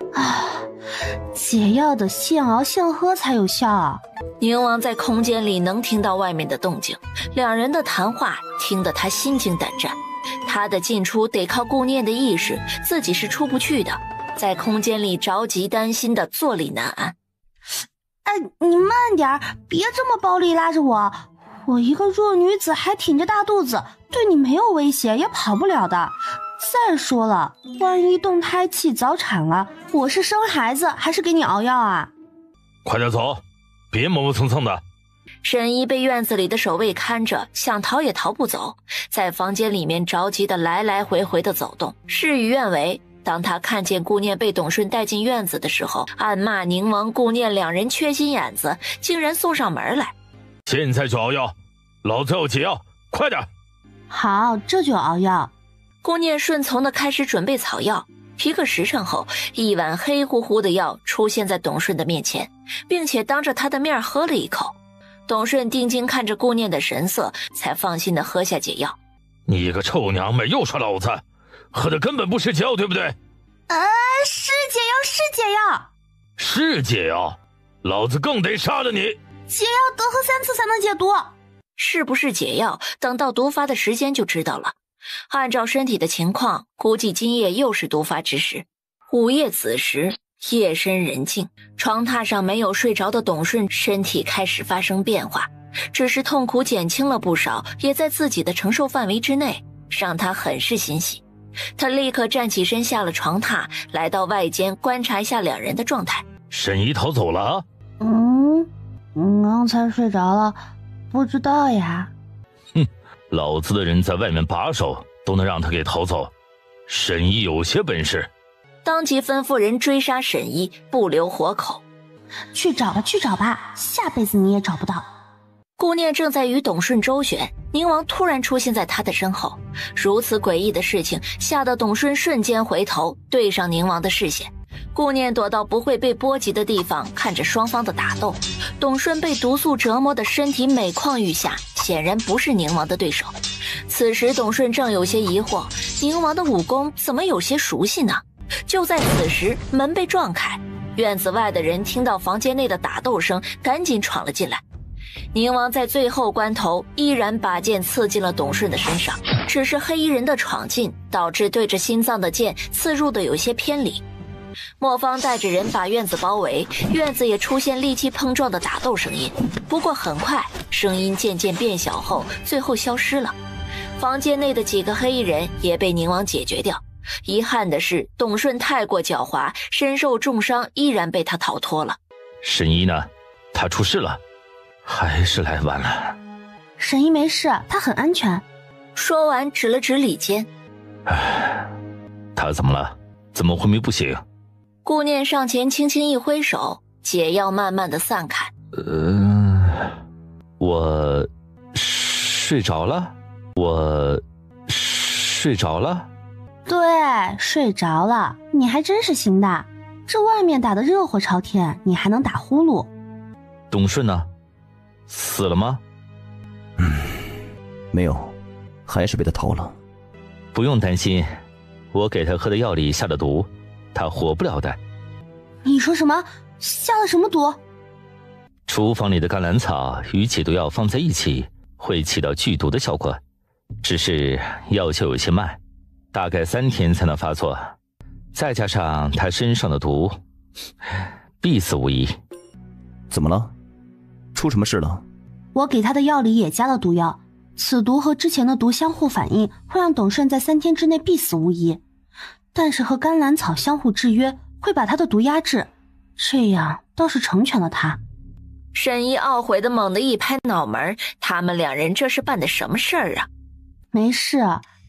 解药的现熬现喝才有效啊！宁王在空间里能听到外面的动静，两人的谈话听得他心惊胆战。他的进出得靠顾念的意识，自己是出不去的，在空间里着急担心的坐立难安。哎，你慢点，别这么暴力拉着我。我一个弱女子还挺着大肚子，对你没有威胁，也跑不了的。再说了，万一动胎气早产了，我是生孩子还是给你熬药啊？快点走，别磨磨蹭蹭的。沈一被院子里的守卫看着，想逃也逃不走，在房间里面着急的来来回回的走动，事与愿违。当他看见顾念被董顺带进院子的时候，暗骂宁王顾念两人缺心眼子，竟然送上门来。现在就熬药，老子要解药，快点！好，这就熬药。顾念顺从的开始准备草药，一个时辰后，一碗黑乎乎的药出现在董顺的面前，并且当着他的面喝了一口。董顺定睛看着顾念的神色，才放心的喝下解药。你个臭娘们，又耍老子！喝的根本不是解药，对不对？是解药，是解药，是解药，老子更得杀了你！解药得喝3次才能解毒。是不是解药，等到毒发的时间就知道了。按照身体的情况，估计今夜又是毒发之时。午夜子时，夜深人静，床榻上没有睡着的董顺身体开始发生变化，只是痛苦减轻了不少，也在自己的承受范围之内，让他很是欣喜。他立刻站起身，下了床榻，来到外间观察一下两人的状态。沈一逃走了？刚才睡着了，不知道呀。老子的人在外面把守，都能让他给逃走。沈一有些本事。当即吩咐人追杀沈一，不留活口。去找吧，去找吧，下辈子你也找不到。顾念正在与董顺周旋，宁王突然出现在他的身后，如此诡异的事情吓得董顺瞬间回头对上宁王的视线。顾念躲到不会被波及的地方，看着双方的打斗。董顺被毒素折磨的身体每况愈下，显然不是宁王的对手。此时董顺正有些疑惑，宁王的武功怎么有些熟悉呢？就在此时，门被撞开，院子外的人听到房间内的打斗声，赶紧闯了进来。宁王在最后关头依然把剑刺进了董顺的身上，只是黑衣人的闯进导致对着心脏的剑刺入的有些偏离。莫方带着人把院子包围，院子也出现利器碰撞的打斗声音，不过很快声音渐渐变小后最后消失了。房间内的几个黑衣人也被宁王解决掉。遗憾的是，董顺太过狡猾，身受重伤，依然被他逃脱了。沈一呢？他出事了，还是来晚了。沈一没事，他很安全。说完，指了指李坚。他怎么了？怎么昏迷不醒？顾念上前轻轻一挥手，解药慢慢的散开。我睡着了。睡着了。对，睡着了。你还真是行的，这外面打得热火朝天，你还能打呼噜。董顺呢？死了吗？没有，还是被他逃了。不用担心，我给他喝的药里下了毒，他活不了的。你说什么？下了什么毒？厨房里的甘蓝草与解毒药放在一起，会起到剧毒的效果，只是药效有些慢，大概3天才能发作。再加上他身上的毒，必死无疑。怎么了？出什么事了？我给他的药里也加了毒药，此毒和之前的毒相互反应，会让董顺在3天之内必死无疑。但是和甘蓝草相互制约，会把他的毒压制，这样倒是成全了他。沈一懊悔的猛地一拍脑门，他们2人这是办的什么事儿啊？没事，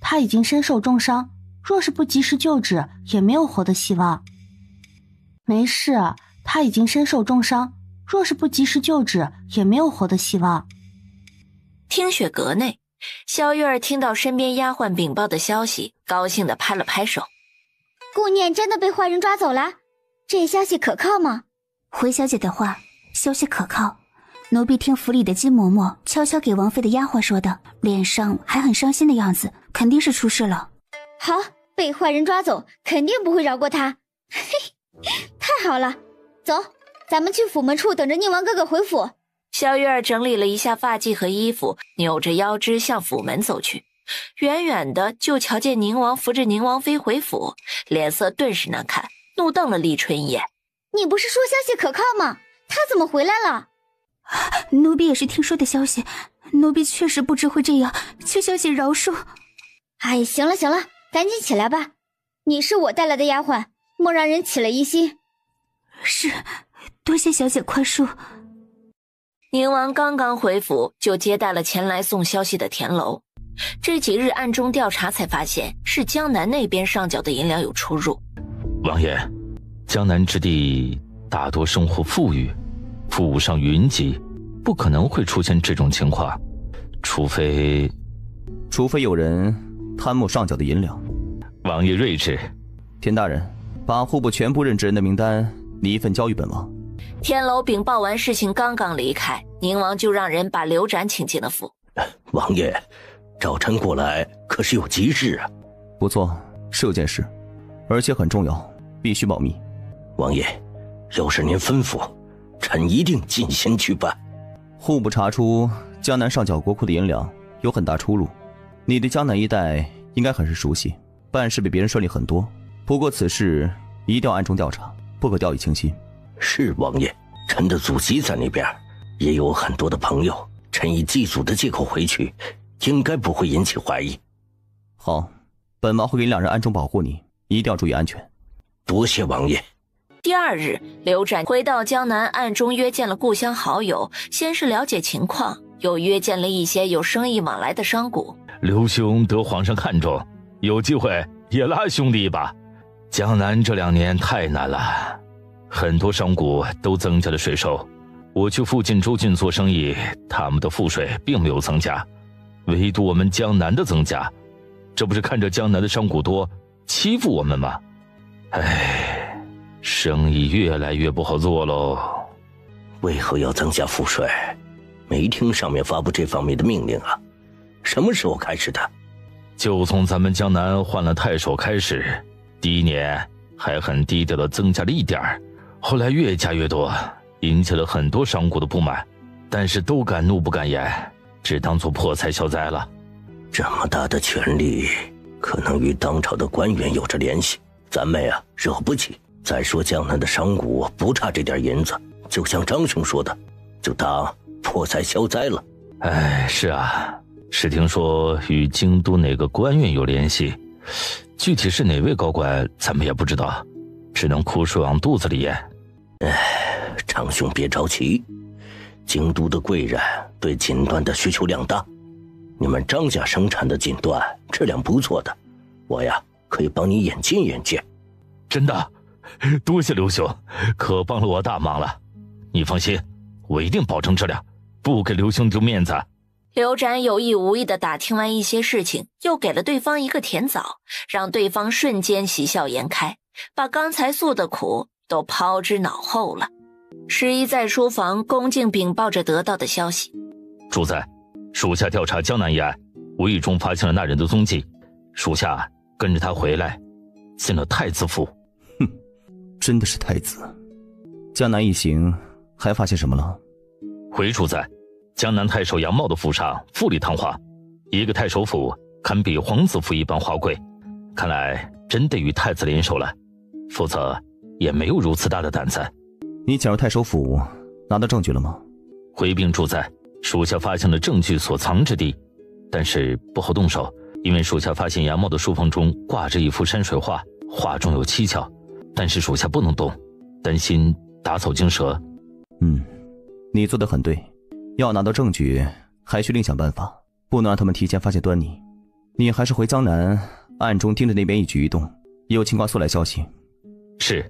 他已经身受重伤，若是不及时救治，也没有活的希望。没事，他已经身受重伤，若是不及时救治，也没有活的希望。听雪阁内，萧月儿听到身边丫鬟禀报的消息，高兴地拍了拍手。顾念真的被坏人抓走了？这消息可靠吗？回小姐的话，消息可靠。奴婢听府里的金嬷嬷悄悄给王妃的丫鬟说的，脸上还很伤心的样子，肯定是出事了。好，被坏人抓走，肯定不会饶过他。嘿嘿，太好了，走，咱们去府门处等着宁王哥哥回府。萧月儿整理了一下发髻和衣服，扭着腰肢向府门走去。远远的就瞧见宁王扶着宁王妃回府，脸色顿时难看，怒瞪了厉春一眼。你不是说消息可靠吗？他怎么回来了？奴婢也是听说的消息，奴婢确实不知会这样，求小姐饶恕。哎，行了行了，赶紧起来吧，你是我带来的丫鬟，莫让人起了疑心。是，多谢小姐宽恕。宁王刚刚回府，就接待了前来送消息的田楼。这几日暗中调查才发现，是江南那边上缴的银两有出入。王爷，江南之地大多生活富裕，富上云集，不可能会出现这种情况，除非有人贪慕上缴的银两。王爷睿智。田大人，把户部全部任职人的名单拟一份交与本王。天楼禀报完事情刚刚离开，宁王就让人把刘展请进了府。王爷，找臣过来可是有急事啊？不错，是有件事，而且很重要，必须保密。王爷，有事您吩咐，臣一定尽心去办。户部查出江南上缴国库的银两有很大出入，你对江南一带应该很是熟悉，办事比别人顺利很多。不过此事一定要暗中调查，不可掉以轻心。是王爷，臣的祖籍在那边，也有很多的朋友，臣以祭祖的借口回去，应该不会引起怀疑。好，本王会给2人暗中保护你，一定要注意安全。多谢王爷。第2日，刘展回到江南，暗中约见了故乡好友，先是了解情况，又约见了一些有生意往来的商贾。刘兄得皇上看重，有机会也拉兄弟一把。江南这2年太难了，很多商贾都增加了税收。我去附近州郡做生意，他们的赋税并没有增加，唯独我们江南的增加，这不是看着江南的商贾多，欺负我们吗？唉，生意越来越不好做喽。为何要增加赋税？没听上面发布这方面的命令啊？什么时候开始的？就从咱们江南换了太守开始，第1年还很低调的增加了1点，后来越加越多，引起了很多商贾的不满，但是都敢怒不敢言，只当作破财消灾了。这么大的权力，可能与当朝的官员有着联系，咱们呀惹不起。再说江南的商贾不差这点银子，就像张兄说的，就当破财消灾了。哎，是啊，是听说与京都哪个官员有联系，具体是哪位高官咱们也不知道，只能哭水往肚子里咽。长兄别着急，京都的贵人对锦缎的需求量大，你们张家生产的锦缎质量不错的，我呀可以帮你引进引进。真的？多谢刘兄，可帮了我大忙了。你放心，我一定保证质量，不给刘兄丢面子。刘展有意无意地打听完一些事情，又给了对方一个甜枣，让对方瞬间喜笑颜开，把刚才诉的苦都抛之脑后了。十一在书房恭敬禀报着得到的消息。主宰，属下调查江南一案，无意中发现了那人的踪迹，属下跟着他回来，进了太子府。哼，真的是太子。江南一行还发现什么了？回主宰，江南太守杨茂的府上富丽堂皇，一个太守府堪比皇子府一般华贵，看来真得与太子联手了，否则也没有如此大的胆子。你潜入太守府拿到证据了吗？回禀主宰，属下发现了证据所藏之地，但是不好动手，因为属下发现杨茂的书房中挂着一幅山水画，画中有蹊跷，但是属下不能动，担心打草惊蛇。你做得很对，要拿到证据还需另想办法，不能让他们提前发现端倪。你还是回江南暗中盯着那边一举一动，有情况速来消息。是，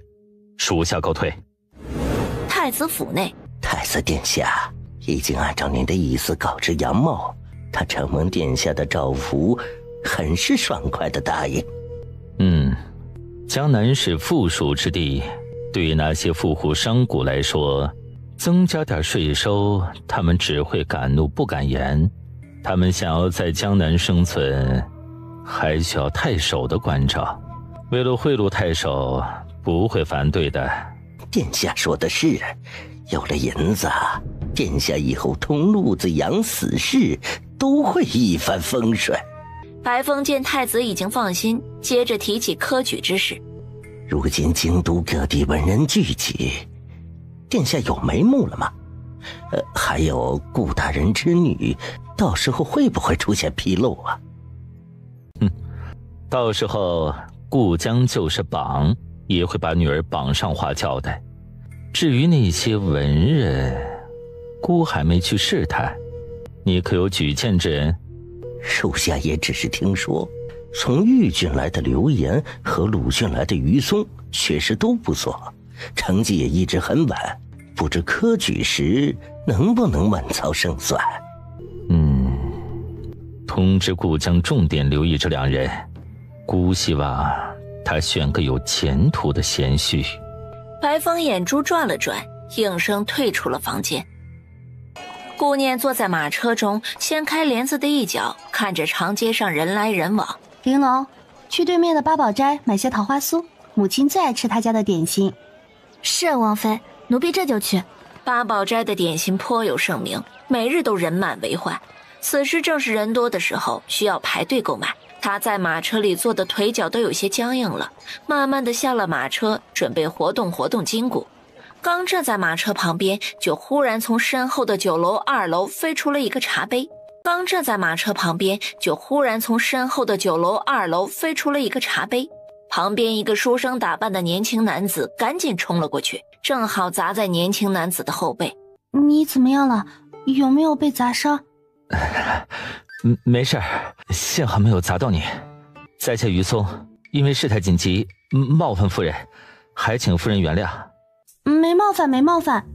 属下告退。太子府内，太子殿下已经按照您的意思告知杨茂，他承蒙殿下的诏符，很是爽快的答应。江南是富庶之地，对于那些富户商贾来说，增加点税收，他们只会敢怒不敢言。他们想要在江南生存，还需要太守的关照。为了贿赂太守，不会反对的。殿下说的是，有了银子，殿下以后通路子养死士都会一帆风顺。白风见太子已经放心，接着提起科举之事。如今京都各地文人聚集，殿下有眉目了吗？还有顾大人之女，到时候会不会出现纰漏啊？到时候顾江就是绑，也会把女儿绑上话交代。至于那些文人，姑还没去试探，你可有举荐之人？属下也只是听说，从豫郡来的刘岩和鲁郡来的于松确实都不错，成绩也一直很稳，不知科举时能不能稳操胜算。通知顾江重点留意这两人，姑希望他选个有前途的贤婿。白风眼珠转了转，应声退出了房间。顾念坐在马车中，掀开帘子的一角，看着长街上人来人往。玲珑，去对面的八宝斋买些桃花酥，母亲最爱吃他家的点心。是，王妃，奴婢这就去。八宝斋的点心颇有盛名，每日都人满为患。此时正是人多的时候，需要排队购买。他在马车里坐的腿脚都有些僵硬了，慢慢的下了马车，准备活动活动筋骨。刚站在马车旁边，就忽然从身后的酒楼2楼飞出了一个茶杯。刚站在马车旁边，就忽然从身后的酒楼2楼飞出了一个茶杯。旁边一个书生打扮的年轻男子赶紧冲了过去，正好砸在年轻男子的后背。你怎么样了？有没有被砸伤？没事，幸好没有砸到你。在下于松，因为事态紧急，冒犯夫人，还请夫人原谅。没冒犯，没冒犯。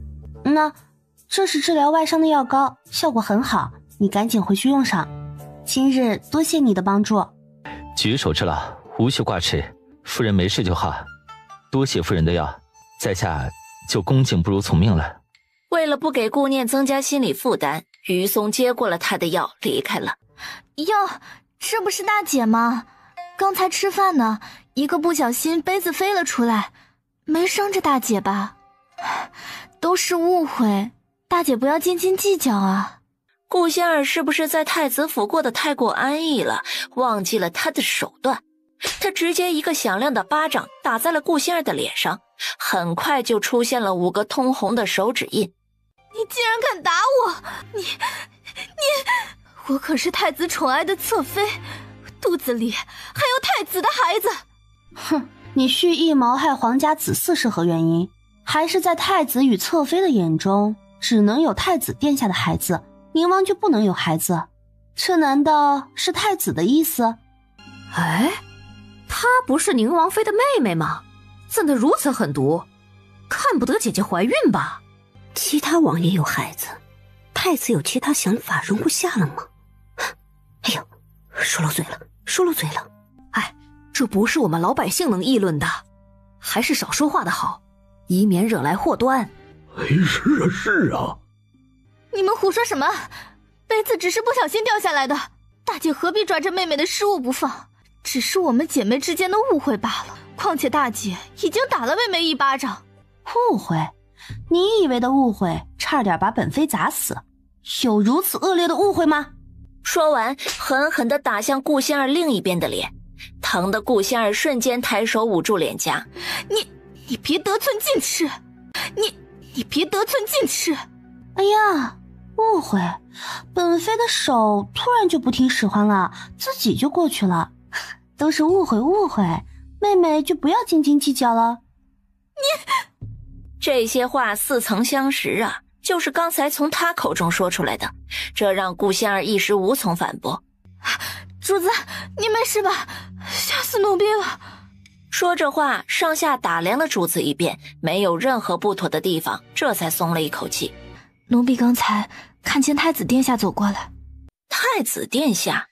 那这是治疗外伤的药膏，效果很好，你赶紧回去用上。今日多谢你的帮助。举手之劳，无需挂齿。夫人没事就好，多谢夫人的药，在下就恭敬不如从命了。为了不给顾念增加心理负担，于松接过了他的药，离开了。哟，这不是大姐吗？刚才吃饭呢，一个不小心杯子飞了出来，没伤着大姐吧？都是误会，大姐不要斤斤计较啊。顾仙儿是不是在太子府过得太过安逸了，忘记了他的手段？他直接一个响亮的巴掌打在了顾仙儿的脸上，很快就出现了5个通红的手指印。你竟然敢打我！你我可是太子宠爱的侧妃，肚子里还有太子的孩子。哼，你蓄意谋害皇家子嗣是何原因？还是在太子与侧妃的眼中，只能有太子殿下的孩子，宁王就不能有孩子？这难道是太子的意思？哎，她不是宁王妃的妹妹吗？怎的如此狠毒？看不得姐姐怀孕吧？其他王爷有孩子，太子有其他想法容不下了吗？哎呦，说漏嘴了。哎，这不是我们老百姓能议论的，还是少说话的好，以免惹来祸端。哎，是啊。你们胡说什么？杯子只是不小心掉下来的，大姐何必抓着妹妹的失误不放？只是我们姐妹之间的误会罢了。况且大姐已经打了妹妹一巴掌。误会？你以为的误会，差点把本妃砸死，有如此恶劣的误会吗？说完，狠狠地打向顾仙儿另一边的脸，疼得顾仙儿瞬间抬手捂住脸颊。你别得寸进尺，你别得寸进尺。哎呀，误会，本妃的手突然就不听使唤了，自己就过去了，都是误会，妹妹就不要斤斤计较了。这些话似曾相识啊，就是刚才从他口中说出来的，这让顾仙儿一时无从反驳。主子，你没事吧？吓死奴婢了。说着话，上下打量了主子一遍，没有任何不妥的地方，这才松了一口气。奴婢刚才看见太子殿下走过来。太子殿下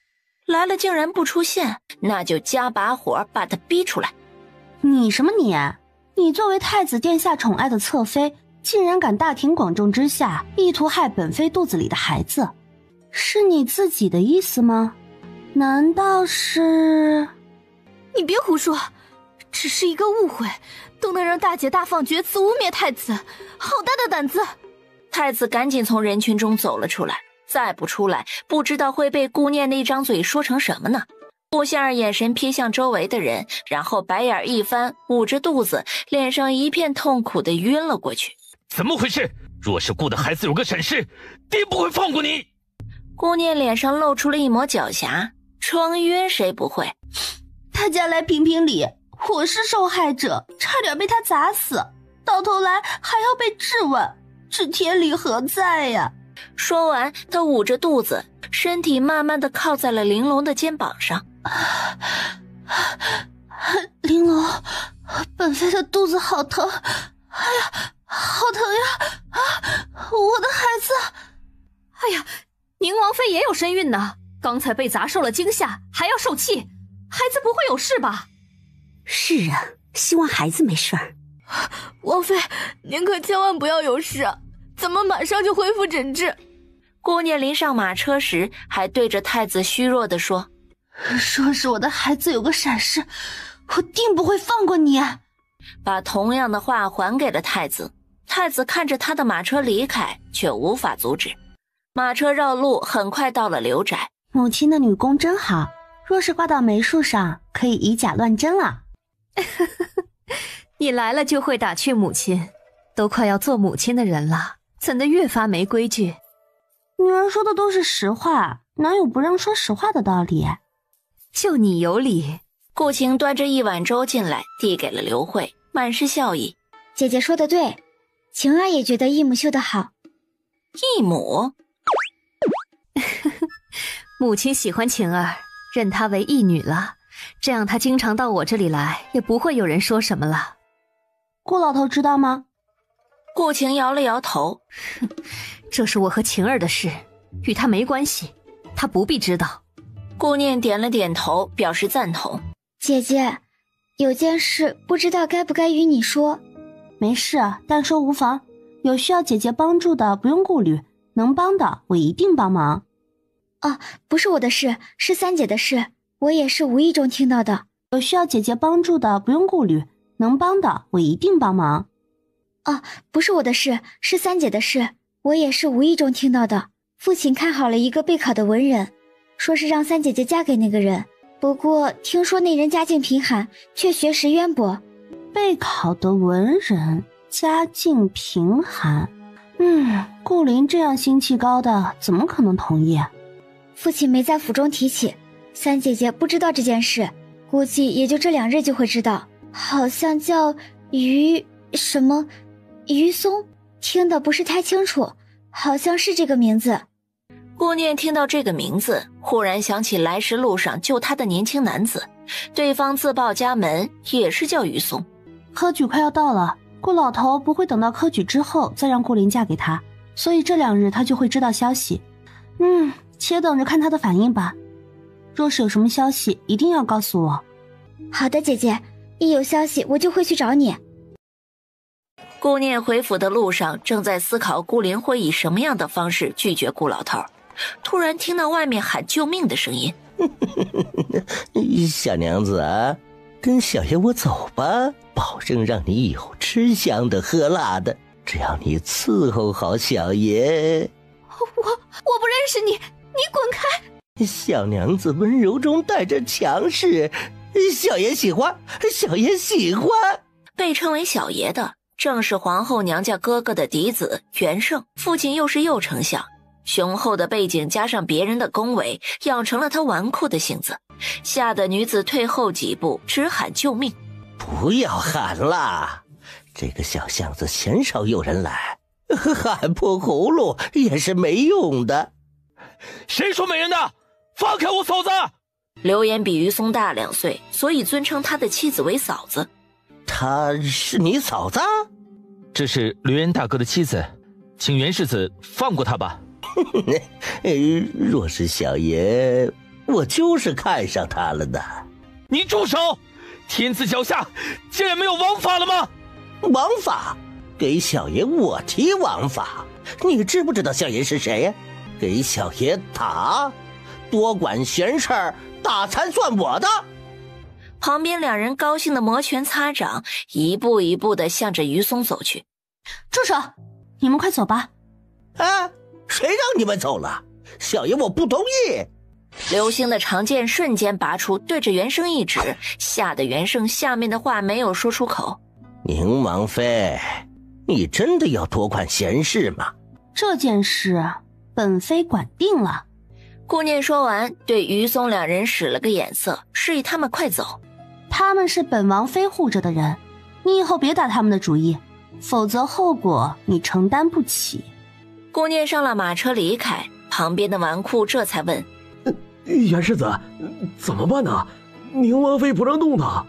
来了竟然不出现，那就加把火把他逼出来。你什么你？你作为太子殿下宠爱的侧妃，竟然敢大庭广众之下意图害本妃肚子里的孩子，是你自己的意思吗？难道是……你别胡说，只是一个误会，都能让大姐大放厥词污蔑太子，好大的胆子！太子赶紧从人群中走了出来，再不出来，不知道会被顾念那张嘴说成什么呢？顾仙儿眼神瞥向周围的人，然后白眼一翻，捂着肚子，脸上一片痛苦的晕了过去。怎么回事？若是顾的孩子有个闪失，爹不会放过你。顾念脸上露出了一抹狡黠，装晕谁不会？大家来评评理，我是受害者，差点被他砸死，到头来还要被质问，这天理何在呀？说完，他捂着肚子，身体慢慢的靠在了玲珑的肩膀上。玲珑，本妃的肚子好疼，哎呀，好疼呀！我的孩子！哎呀，宁王妃也有身孕呢，刚才被砸受了惊吓，还要受气，孩子不会有事吧？是啊，希望孩子没事儿。王妃，您可千万不要有事啊！怎么马上就恢复诊治？顾念临上马车时，还对着太子虚弱地说：“说是我的孩子有个闪失，我定不会放过你。”把同样的话还给了太子。太子看着他的马车离开，却无法阻止。马车绕路，很快到了刘宅。母亲的女工真好，若是挂到梅树上，可以以假乱真了。你来了就会打趣母亲，都快要做母亲的人了，怎的越发没规矩？女儿说的都是实话，哪有不让说实话的道理？就你有理。顾晴端着一碗粥进来，递给了刘慧，满是笑意。姐姐说的对，晴儿也觉得义母绣得好。义母？母亲喜欢晴儿，认她为义女了，这样她经常到我这里来，也不会有人说什么了。顾老头知道吗？顾晴摇了摇头。这是我和晴儿的事，与她没关系，她不必知道。顾念点了点头，表示赞同。姐姐，有件事不知道该不该与你说。没事，但说无妨。有需要姐姐帮助的不用顾虑，能帮的我一定帮忙。哦，不是我的事，是三姐的事，我也是无意中听到的。有需要姐姐帮助的不用顾虑，能帮的我一定帮忙。哦，不是我的事，是三姐的事，我也是无意中听到的。父亲看好了一个备考的文人，说是让三姐姐嫁给那个人，不过听说那人家境贫寒，却学识渊博。备考的文人，家境贫寒。顾灵这样心气高的，怎么可能同意？父亲没在府中提起，三姐姐不知道这件事，估计也就这2日就会知道。好像叫于什么于松，听得不是太清楚，好像是这个名字。顾念听到这个名字，忽然想起来时路上救他的年轻男子，对方自报家门，也是叫于松。科举快要到了，顾老头不会等到科举之后再让顾灵嫁给他，所以这2日他就会知道消息。且等着看他的反应吧。若是有什么消息，一定要告诉我。好的，姐姐，一有消息我就会去找你。顾念回府的路上，正在思考顾灵会以什么样的方式拒绝顾老头，突然听到外面喊救命的声音。小娘子啊，跟小爷我走吧，保证让你以后吃香的喝辣的，只要你伺候好小爷。我不认识你，你滚开！小娘子温柔中带着强势，小爷喜欢，小爷喜欢。被称为小爷的正是皇后娘家哥哥的嫡子袁胜，父亲又是右丞相，雄厚的背景加上别人的恭维，养成了他纨绔的性子，吓得女子退后几步，直喊救命。不要喊啦，这个小巷子鲜少有人来，喊破喉咙也是没用的。谁说没人的？放开我嫂子！刘岩比于松大2岁，所以尊称他的妻子为嫂子。她是你嫂子？这是刘岩大哥的妻子，请袁世子放过她吧。若是小爷，我就是看上她了的。你住手！天子脚下竟然没有王法了吗？王法？给小爷我提王法？你知不知道小爷是谁呀？给小爷打，多管闲事儿，打才算我的。旁边2人高兴的摩拳擦掌，一步一步地向着于松走去。住手！你们快走吧。谁让你们走了？小爷我不同意。刘星的长剑瞬间拔出，对着袁胜一指，吓得袁胜下面的话没有说出口。宁王妃，你真的要多管闲事吗？这件事本妃管定了。顾念说完，对于松2人使了个眼色，示意他们快走。他们是本王妃护着的人，你以后别打他们的主意，否则后果你承担不起。顾念上了马车离开，旁边的纨绔这才问：袁世子，怎么办呢？宁王妃不让动他。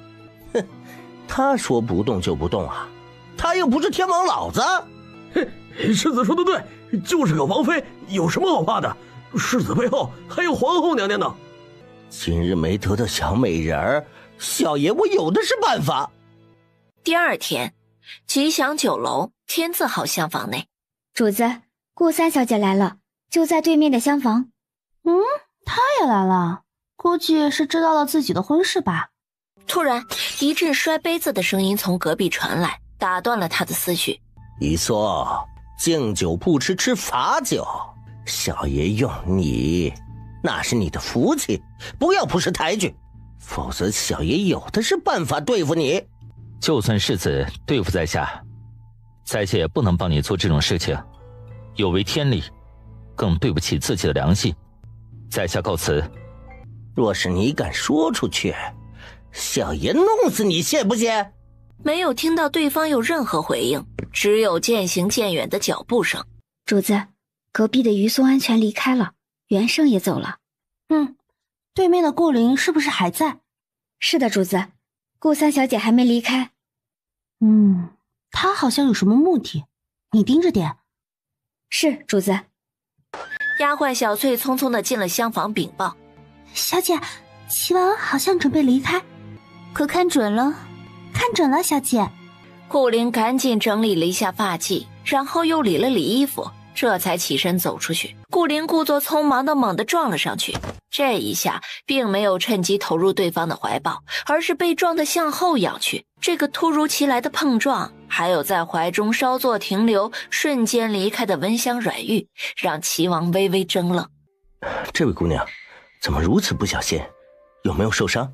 他说不动就不动啊，他又不是天王老子。世子说的对，就是个王妃，有什么好怕的？世子背后还有皇后娘娘呢。今日没得到小美人儿，小爷我有的是办法。第2天，吉祥酒楼天字号厢房内，主子，顾三小姐来了，就在对面的厢房。她也来了，估计是知道了自己的婚事吧。突然，一阵摔杯子的声音从隔壁传来，打断了他的思绪。一说敬酒不吃吃罚酒，小爷用你，那是你的福气，不要不识抬举，否则小爷有的是办法对付你。就算世子对付在下，在下也不能帮你做这种事情，有违天理，更对不起自己的良心。在下告辞。若是你敢说出去，小爷弄死你，信不信？没有听到对方有任何回应，只有渐行渐远的脚步声。主子，隔壁的于松安全离开了，袁胜也走了。对面的顾灵是不是还在？是的，主子，顾三小姐还没离开。她好像有什么目的，你盯着点。是，主子。丫鬟小翠匆匆地进了厢房禀报：小姐，齐王好像准备离开。可看准了？看准了，小姐。顾灵赶紧整理了一下发髻，然后又理了理衣服，这才起身走出去。顾灵故作匆忙地猛地撞了上去，这一下并没有趁机投入对方的怀抱，而是被撞得向后仰去。这个突如其来的碰撞，还有在怀中稍作停留瞬间离开的温香软玉，让齐王微微怔愣。这位姑娘怎么如此不小心，有没有受伤？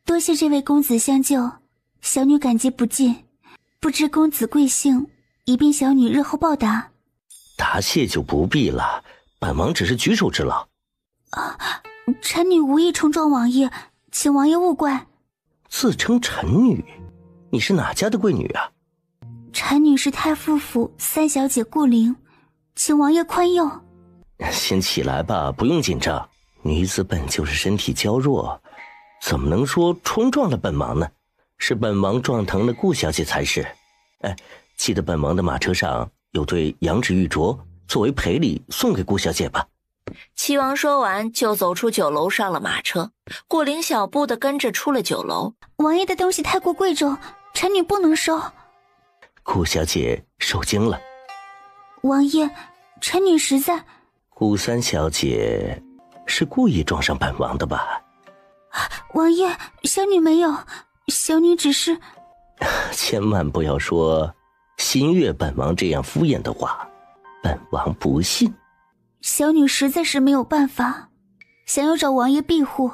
多谢这位公子相救，小女感激不尽。不知公子贵姓，以便小女日后报答。答谢就不必了，本王只是举手之劳。臣女无意冲撞王爷，请王爷勿怪。自称臣女，你是哪家的贵女啊？臣女是太傅府三小姐顾灵，请王爷宽宥。先起来吧，不用紧张。女子本就是身体娇弱，怎么能说冲撞了本王呢？是本王撞疼了顾小姐才是。记得本王的马车上有对羊脂玉镯，作为赔礼送给顾小姐吧。齐王说完就走出酒楼，上了马车。顾灵小步地跟着出了酒楼。王爷的东西太过贵重，臣女不能收。顾小姐受惊了。王爷，臣女实在……顾三小姐是故意撞上本王的吧？王爷，小女没有，小女只是……千万不要说心悦本王这样敷衍的话，本王不信。小女实在是没有办法，想要找王爷庇护。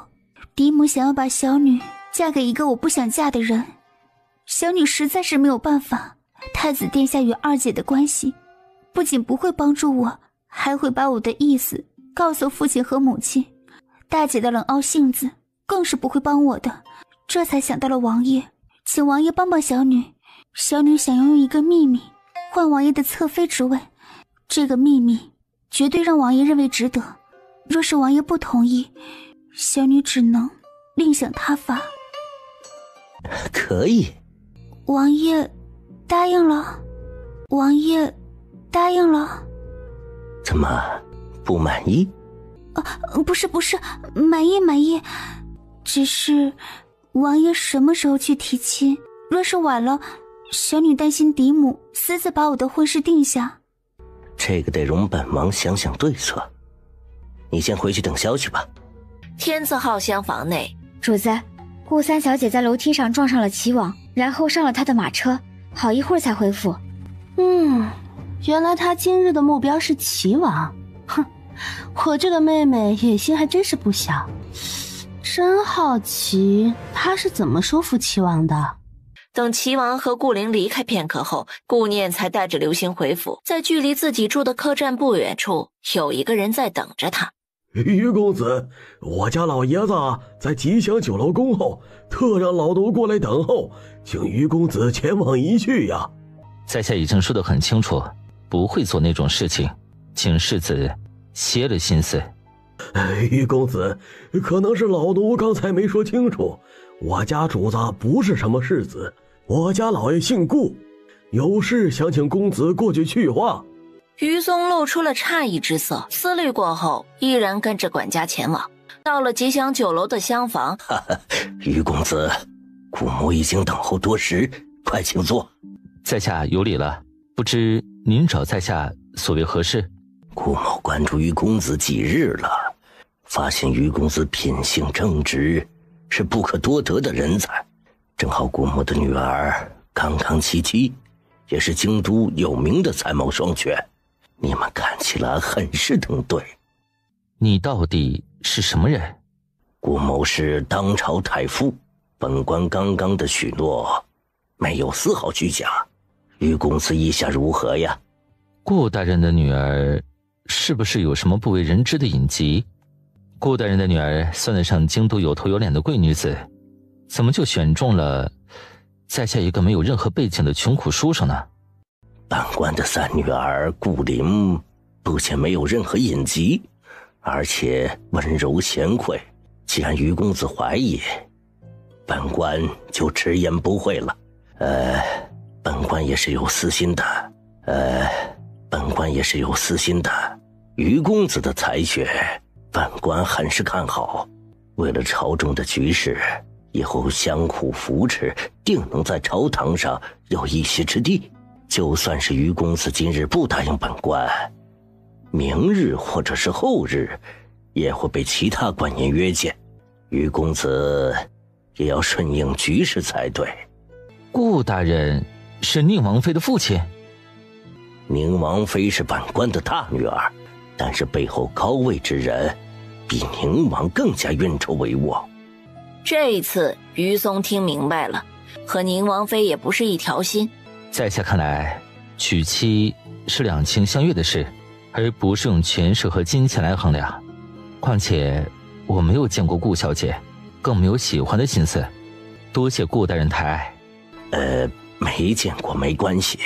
嫡母想要把小女嫁给一个我不想嫁的人，小女实在是没有办法。太子殿下与二姐的关系，不仅不会帮助我，还会把我的意思告诉父亲和母亲。大姐的冷傲性子更是不会帮我的，这才想到了王爷，请王爷帮帮小女。小女想要用一个秘密换王爷的侧妃之位，这个秘密绝对让王爷认为值得。若是王爷不同意，小女只能另想他法。可以。王爷答应了。王爷答应了。怎么不满意？不是，满意。只是王爷什么时候去提亲？若是晚了，小女担心嫡母私自把我的婚事定下。这个得容本王想想对策。你先回去等消息吧。天字号厢房内，主子，顾三小姐在楼梯上撞上了齐王，然后上了他的马车，好一会儿才恢复。原来她今日的目标是齐王。哼，我这个妹妹野心还真是不小。真好奇她是怎么说服齐王的。等齐王和顾灵离开片刻后，顾念才带着流星回府。在距离自己住的客栈不远处，有一个人在等着他。于公子，我家老爷子在吉祥酒楼恭候，特让老奴过来等候，请于公子前往一叙呀。在下已经说得很清楚，不会做那种事情，请世子歇了心思。于公子，可能是老奴刚才没说清楚，我家主子不是什么世子，我家老爷姓顾，有事想请公子过去叙话。于松露出了诧异之色，思虑过后依然跟着管家前往。到了吉祥酒楼的厢房，于公子，顾某已经等候多时，快请坐。在下有礼了，不知您找在下所为何事？顾某关注于公子几日了，发现于公子品性正直，是不可多得的人才。正好顾某的女儿刚刚其妻，也是京都有名的才貌双全，你们看起来很是登对。你到底是什么人？顾某是当朝太傅，本官刚刚的许诺没有丝毫虚假。于公子意下如何呀？顾大人的女儿是不是有什么不为人知的隐疾？顾大人的女儿算得上京都有头有脸的贵女子，怎么就选中了在下一个没有任何背景的穷苦书生呢？本官的三女儿顾灵不仅没有任何隐疾，而且温柔贤惠。既然于公子怀疑，本官就直言不讳了。本官也是有私心的。于公子的才学，本官很是看好。为了朝中的局势，以后相互扶持，定能在朝堂上有一席之地。就算是于公子今日不答应本官，明日或者是后日，也会被其他官员约见。于公子也要顺应局势才对。顾大人是宁王妃的父亲？宁王妃是本官的大女儿，但是背后高位之人比宁王更加运筹帷幄。这一次于松听明白了，和宁王妃也不是一条心。在下看来，娶妻是两情相悦的事，而不是用权势和金钱来衡量。况且我没有见过顾小姐，更没有喜欢的心思。多谢顾大人抬爱。没见过没关系，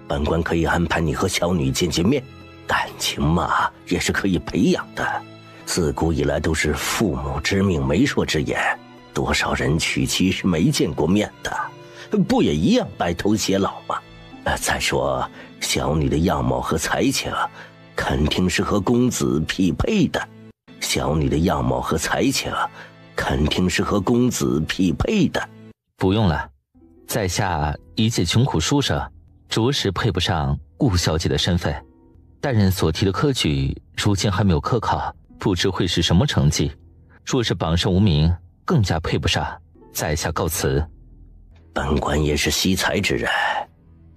本官可以安排你和小女见见面。感情嘛，也是可以培养的。自古以来都是父母之命媒妁之言，多少人娶妻是没见过面的，不也一样白头偕老吗？再说小女的样貌和才情肯定是和公子匹配的。小女的样貌和才情肯定是和公子匹配的。不用了，在下一介穷苦书生，着实配不上顾小姐的身份。大人所提的科举如今还没有科考，不知会是什么成绩。若是榜上无名，更加配不上。在下告辞。本官也是惜才之人，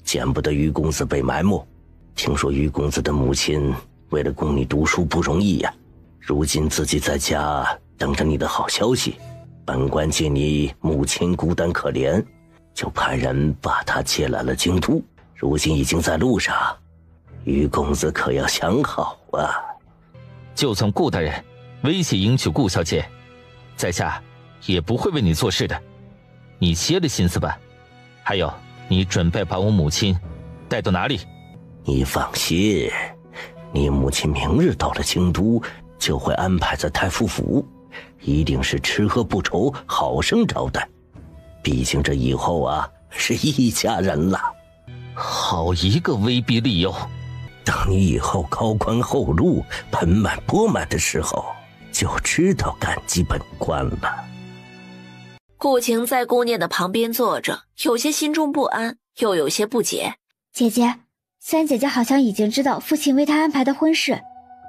见不得于公子被埋没。听说于公子的母亲为了供你读书不容易呀，如今自己在家等着你的好消息。本官见你母亲孤单可怜，就派人把她接来了京都，如今已经在路上。于公子可要想好啊！就算顾大人威胁迎娶顾小姐，在下也不会为你做事的。你歇了心思吧。还有，你准备把我母亲带到哪里？你放心，你母亲明日到了京都，就会安排在太傅府，一定是吃喝不愁，好生招待。毕竟这以后是一家人了。好一个威逼利诱！等你以后高官厚禄，盆满钵满的时候，就知道感激本官了。顾晴在顾念的旁边坐着，有些心中不安，又有些不解。姐姐，三姐姐好像已经知道父亲为她安排的婚事，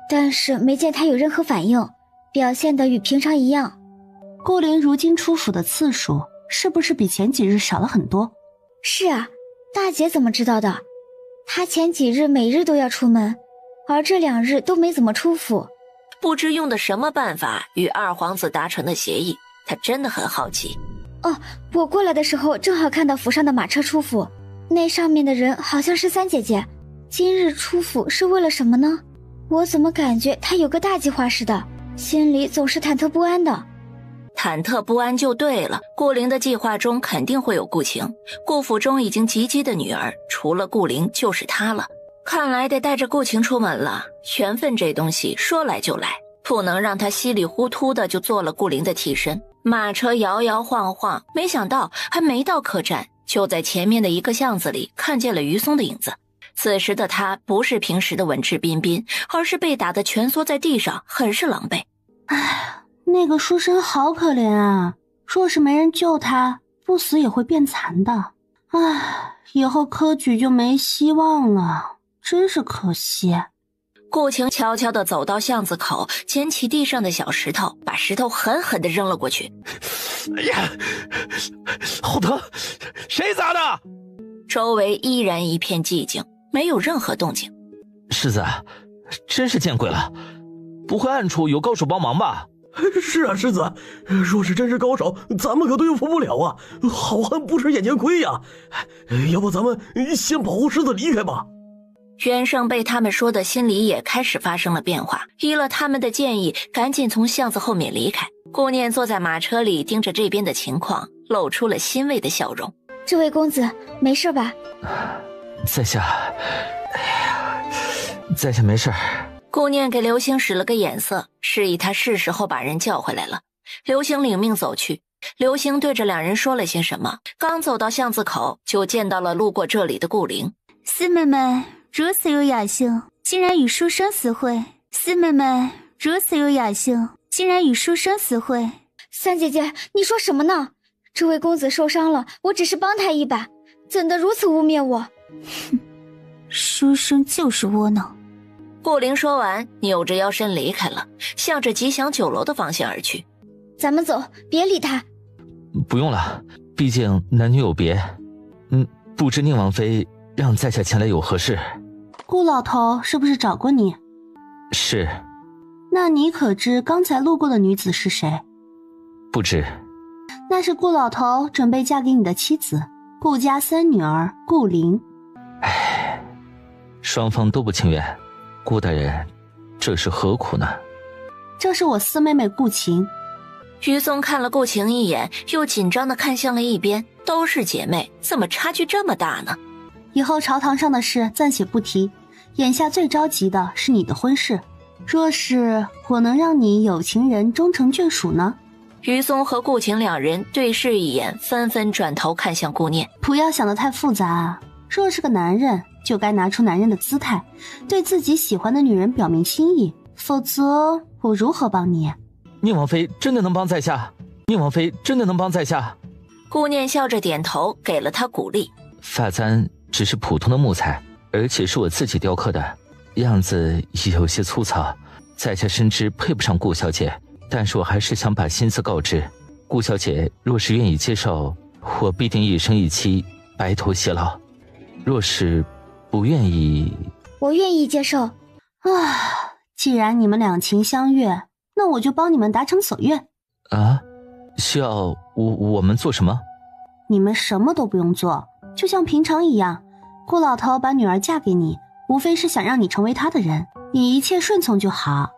但是没见她有任何反应，表现得与平常一样。顾灵如今出府的次数是不是比前几日少了很多？是啊，大姐怎么知道的？她前几日每日都要出门，而这2日都没怎么出府。不知用的什么办法与二皇子达成的协议，他真的很好奇。我过来的时候正好看到府上的马车出府，那上面的人好像是三姐姐。今日出府是为了什么呢？我怎么感觉她有个大计划似的，心里总是忐忑不安的。忐忑不安就对了，顾灵的计划中肯定会有顾晴。顾府中已经及笄的女儿，除了顾灵就是她了。看来得带着顾晴出门了。缘分这东西说来就来，不能让她稀里糊涂的就做了顾灵的替身。马车摇摇晃晃，没想到还没到客栈，就在前面的一个巷子里看见了于松的影子。此时的他不是平时的文质彬彬，而是被打得蜷缩在地上，很是狼狈。那个书生好可怜啊，若是没人救他，不死也会变残的。以后科举就没希望了，真是可惜。顾晴悄悄地走到巷子口，捡起地上的小石头，把石头狠狠地扔了过去。哎呀，好疼！谁砸的？周围依然一片寂静，没有任何动静。世子，真是见鬼了！不会暗处有高手帮忙吧？是啊，世子，若是真是高手，咱们可对付不了啊！好汉不吃眼前亏呀！要不咱们先保护世子离开吧。袁胜被他们说的心里也开始发生了变化，依了他们的建议，赶紧从巷子后面离开。顾念坐在马车里，盯着这边的情况，露出了欣慰的笑容。这位公子没事吧？在下没事。顾念给刘星使了个眼色，示意他是时候把人叫回来了。刘星领命走去。刘星对着两人说了些什么，刚走到巷子口，就见到了路过这里的顾灵。四妹妹如此有雅兴，竟然与书生私会。四妹妹如此有雅兴，竟然与书生私会。三姐姐，你说什么呢？这位公子受伤了，我只是帮他一把，怎的如此污蔑我？哼，书生就是窝囊。顾灵说完，扭着腰身离开了，向着吉祥酒楼的方向而去。咱们走，别理他。不用了，毕竟男女有别。不知宁王妃让在下前来有何事？顾老头是不是找过你？是。那你可知刚才路过的女子是谁？不知。那是顾老头准备嫁给你的妻子，顾家三女儿顾灵。双方都不情愿，顾大人，这是何苦呢？这是我四妹妹顾晴。于松看了顾晴一眼，又紧张地看向了一边，都是姐妹，怎么差距这么大呢？以后朝堂上的事暂且不提，眼下最着急的是你的婚事。若是我能让你有情人终成眷属呢？于松和顾晴两人对视一眼，纷纷转头看向顾念。不要想得太复杂啊，若是个男人，就该拿出男人的姿态，对自己喜欢的女人表明心意，否则我如何帮你？宁王妃真的能帮在下，宁王妃真的能帮在下。顾念笑着点头，给了他鼓励。发簪只是普通的木材，而且是我自己雕刻的，样子有些粗糙，在下深知配不上顾小姐，但是我还是想把心思告知顾小姐，若是愿意接受，我必定一生一妻，白头偕老；若是不愿意，我愿意接受。既然你们两情相悦，那我就帮你们达成所愿。啊？需要我们做什么？你们什么都不用做，就像平常一样，顾老头把女儿嫁给你，无非是想让你成为他的人，你一切顺从就好。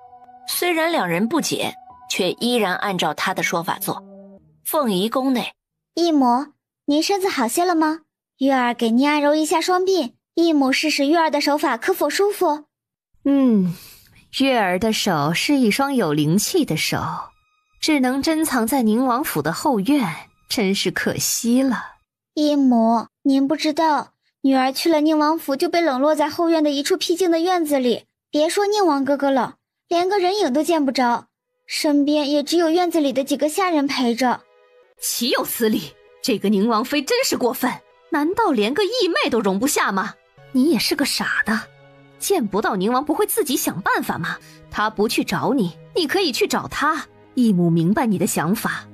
虽然两人不解，却依然按照他的说法做。凤仪宫内，义母，您身子好些了吗？月儿给您按揉一下双臂，义母试试月儿的手法可否舒服？月儿的手是一双有灵气的手，只能珍藏在宁王府的后院，真是可惜了。义母，您不知道，女儿去了宁王府就被冷落在后院的一处僻静的院子里，别说宁王哥哥了，连个人影都见不着，身边也只有院子里的几个下人陪着。岂有此理！这个宁王妃真是过分，难道连个义妹都容不下吗？你也是个傻的，见不到宁王不会自己想办法吗？他不去找你，你可以去找他。义母明白你的想法，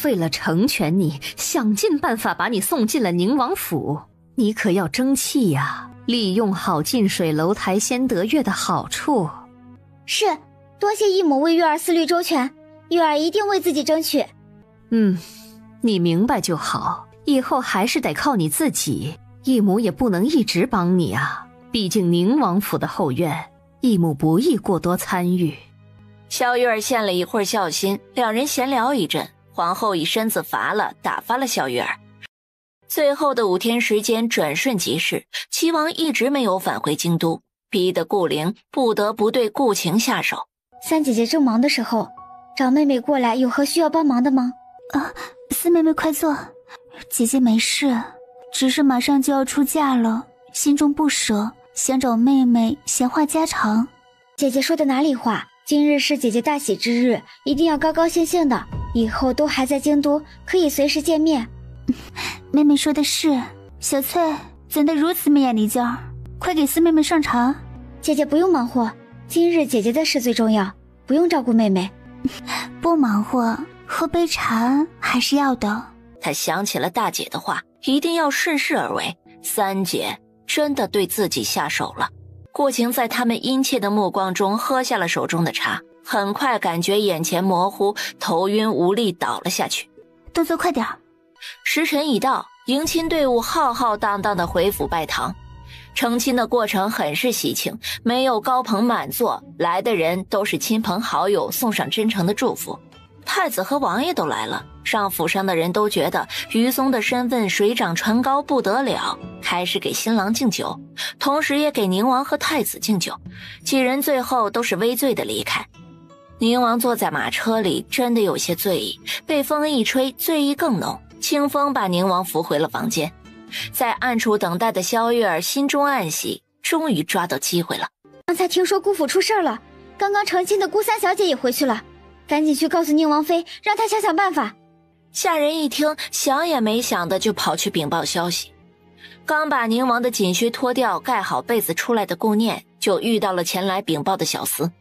为了成全你，想尽办法把你送进了宁王府。你可要争气呀，利用好近水楼台先得月的好处。是，多谢义母为月儿思虑周全，月儿一定为自己争取。你明白就好，以后还是得靠你自己，义母也不能一直帮你啊，毕竟宁王府的后院，义母不宜过多参与。萧月儿献了一会儿孝心，两人闲聊一阵，皇后以身子乏了打发了萧月儿。最后的5天时间转瞬即逝，齐王一直没有返回京都，逼得顾灵不得不对顾晴下手。三姐姐正忙的时候，找妹妹过来，有何需要帮忙的吗？四妹妹快坐，姐姐没事，只是马上就要出嫁了，心中不舍，想找妹妹闲话家常。姐姐说的哪里话，今日是姐姐大喜之日，一定要高高兴兴的，以后都还在京都，可以随时见面。妹妹说的是。小翠怎的如此没眼力劲儿？快给四妹妹上茶。姐姐不用忙活，今日姐姐的事最重要，不用照顾妹妹。不忙活，喝杯茶还是要的。他想起了大姐的话，一定要顺势而为。三姐真的对自己下手了。顾晴在他们殷切的目光中喝下了手中的茶，很快感觉眼前模糊，头晕无力倒了下去。动作快点。时辰已到，迎亲队伍浩浩荡荡地回府拜堂。成亲的过程很是喜庆，没有高朋满座，来的人都是亲朋好友送上真诚的祝福。太子和王爷都来了，让府上的人都觉得于松的身份水涨船高不得了，开始给新郎敬酒，同时也给宁王和太子敬酒。几人最后都是微醉的离开。宁王坐在马车里，真的有些醉意，被风一吹，醉意更浓。清风把宁王扶回了房间。在暗处等待的萧月儿心中暗喜，终于抓到机会了。刚才听说顾府出事了，刚刚成亲的顾三小姐也回去了，赶紧去告诉宁王妃，让她想想办法。下人一听，想也没想的就跑去禀报消息。刚把宁王的锦靴脱掉，盖好被子出来的顾念，就遇到了前来禀报的小厮。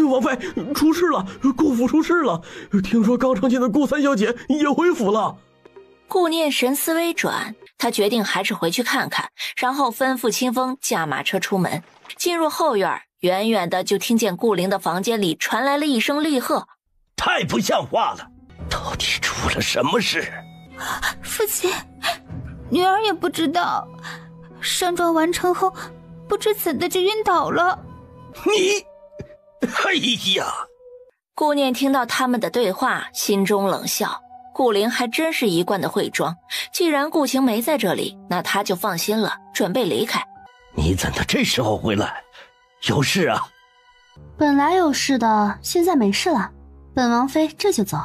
王妃，出事了，顾府出事了，听说刚成亲的顾三小姐也回府了。顾念神思微转，他决定还是回去看看，然后吩咐清风驾马车出门。进入后院，远远的就听见顾灵的房间里传来了一声厉喝：太不像话了，到底出了什么事？父亲，女儿也不知道，上妆完成后不知怎的就晕倒了，你，哎呀！顾念听到他们的对话，心中冷笑。顾灵还真是一贯的会装，既然顾晴没在这里，那他就放心了，准备离开。你怎的这时候回来？有事啊？本来有事的，现在没事了。本王妃这就走。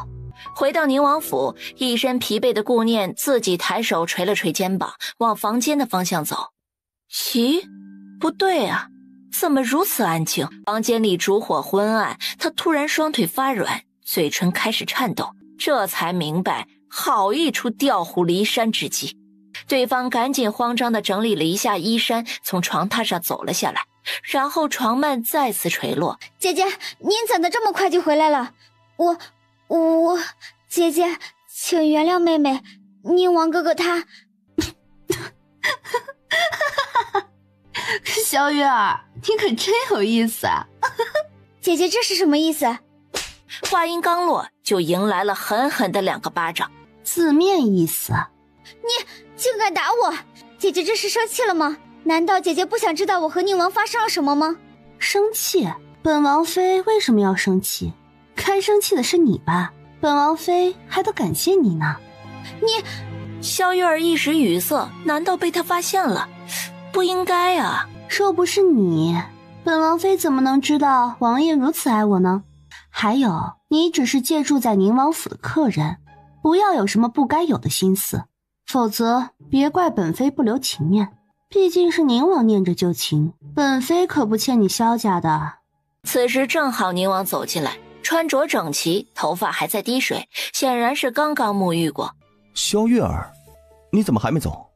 回到宁王府，一身疲惫的顾念自己抬手捶了捶肩膀，往房间的方向走。咦，不对啊，怎么如此安静？房间里烛火昏暗，他突然双腿发软，嘴唇开始颤抖，这才明白好一出调虎离山之计。对方赶紧慌张地整理了一下衣衫，从床榻上走了下来，然后床幔再次垂落。姐姐，您怎的这么快就回来了？我，姐姐，请原谅妹妹，宁王哥哥他。萧月儿，你可真有意思啊！姐姐，这是什么意思？话音刚落，就迎来了狠狠的2个巴掌。字面意思。你竟敢打我！姐姐这是生气了吗？难道姐姐不想知道我和宁王发生了什么吗？生气？本王妃为什么要生气？该生气的是你吧？本王妃还得感谢你呢。你……萧月儿一时语塞，难道被他发现了？不应该啊！若不是你，本王妃怎么能知道王爷如此爱我呢？还有，你只是借住在宁王府的客人，不要有什么不该有的心思，否则别怪本妃不留情面。毕竟是宁王念着旧情，本妃可不欠你萧家的。此时正好宁王走进来，穿着整齐，头发还在滴水，显然是刚刚沐浴过。萧月儿，你怎么还没走？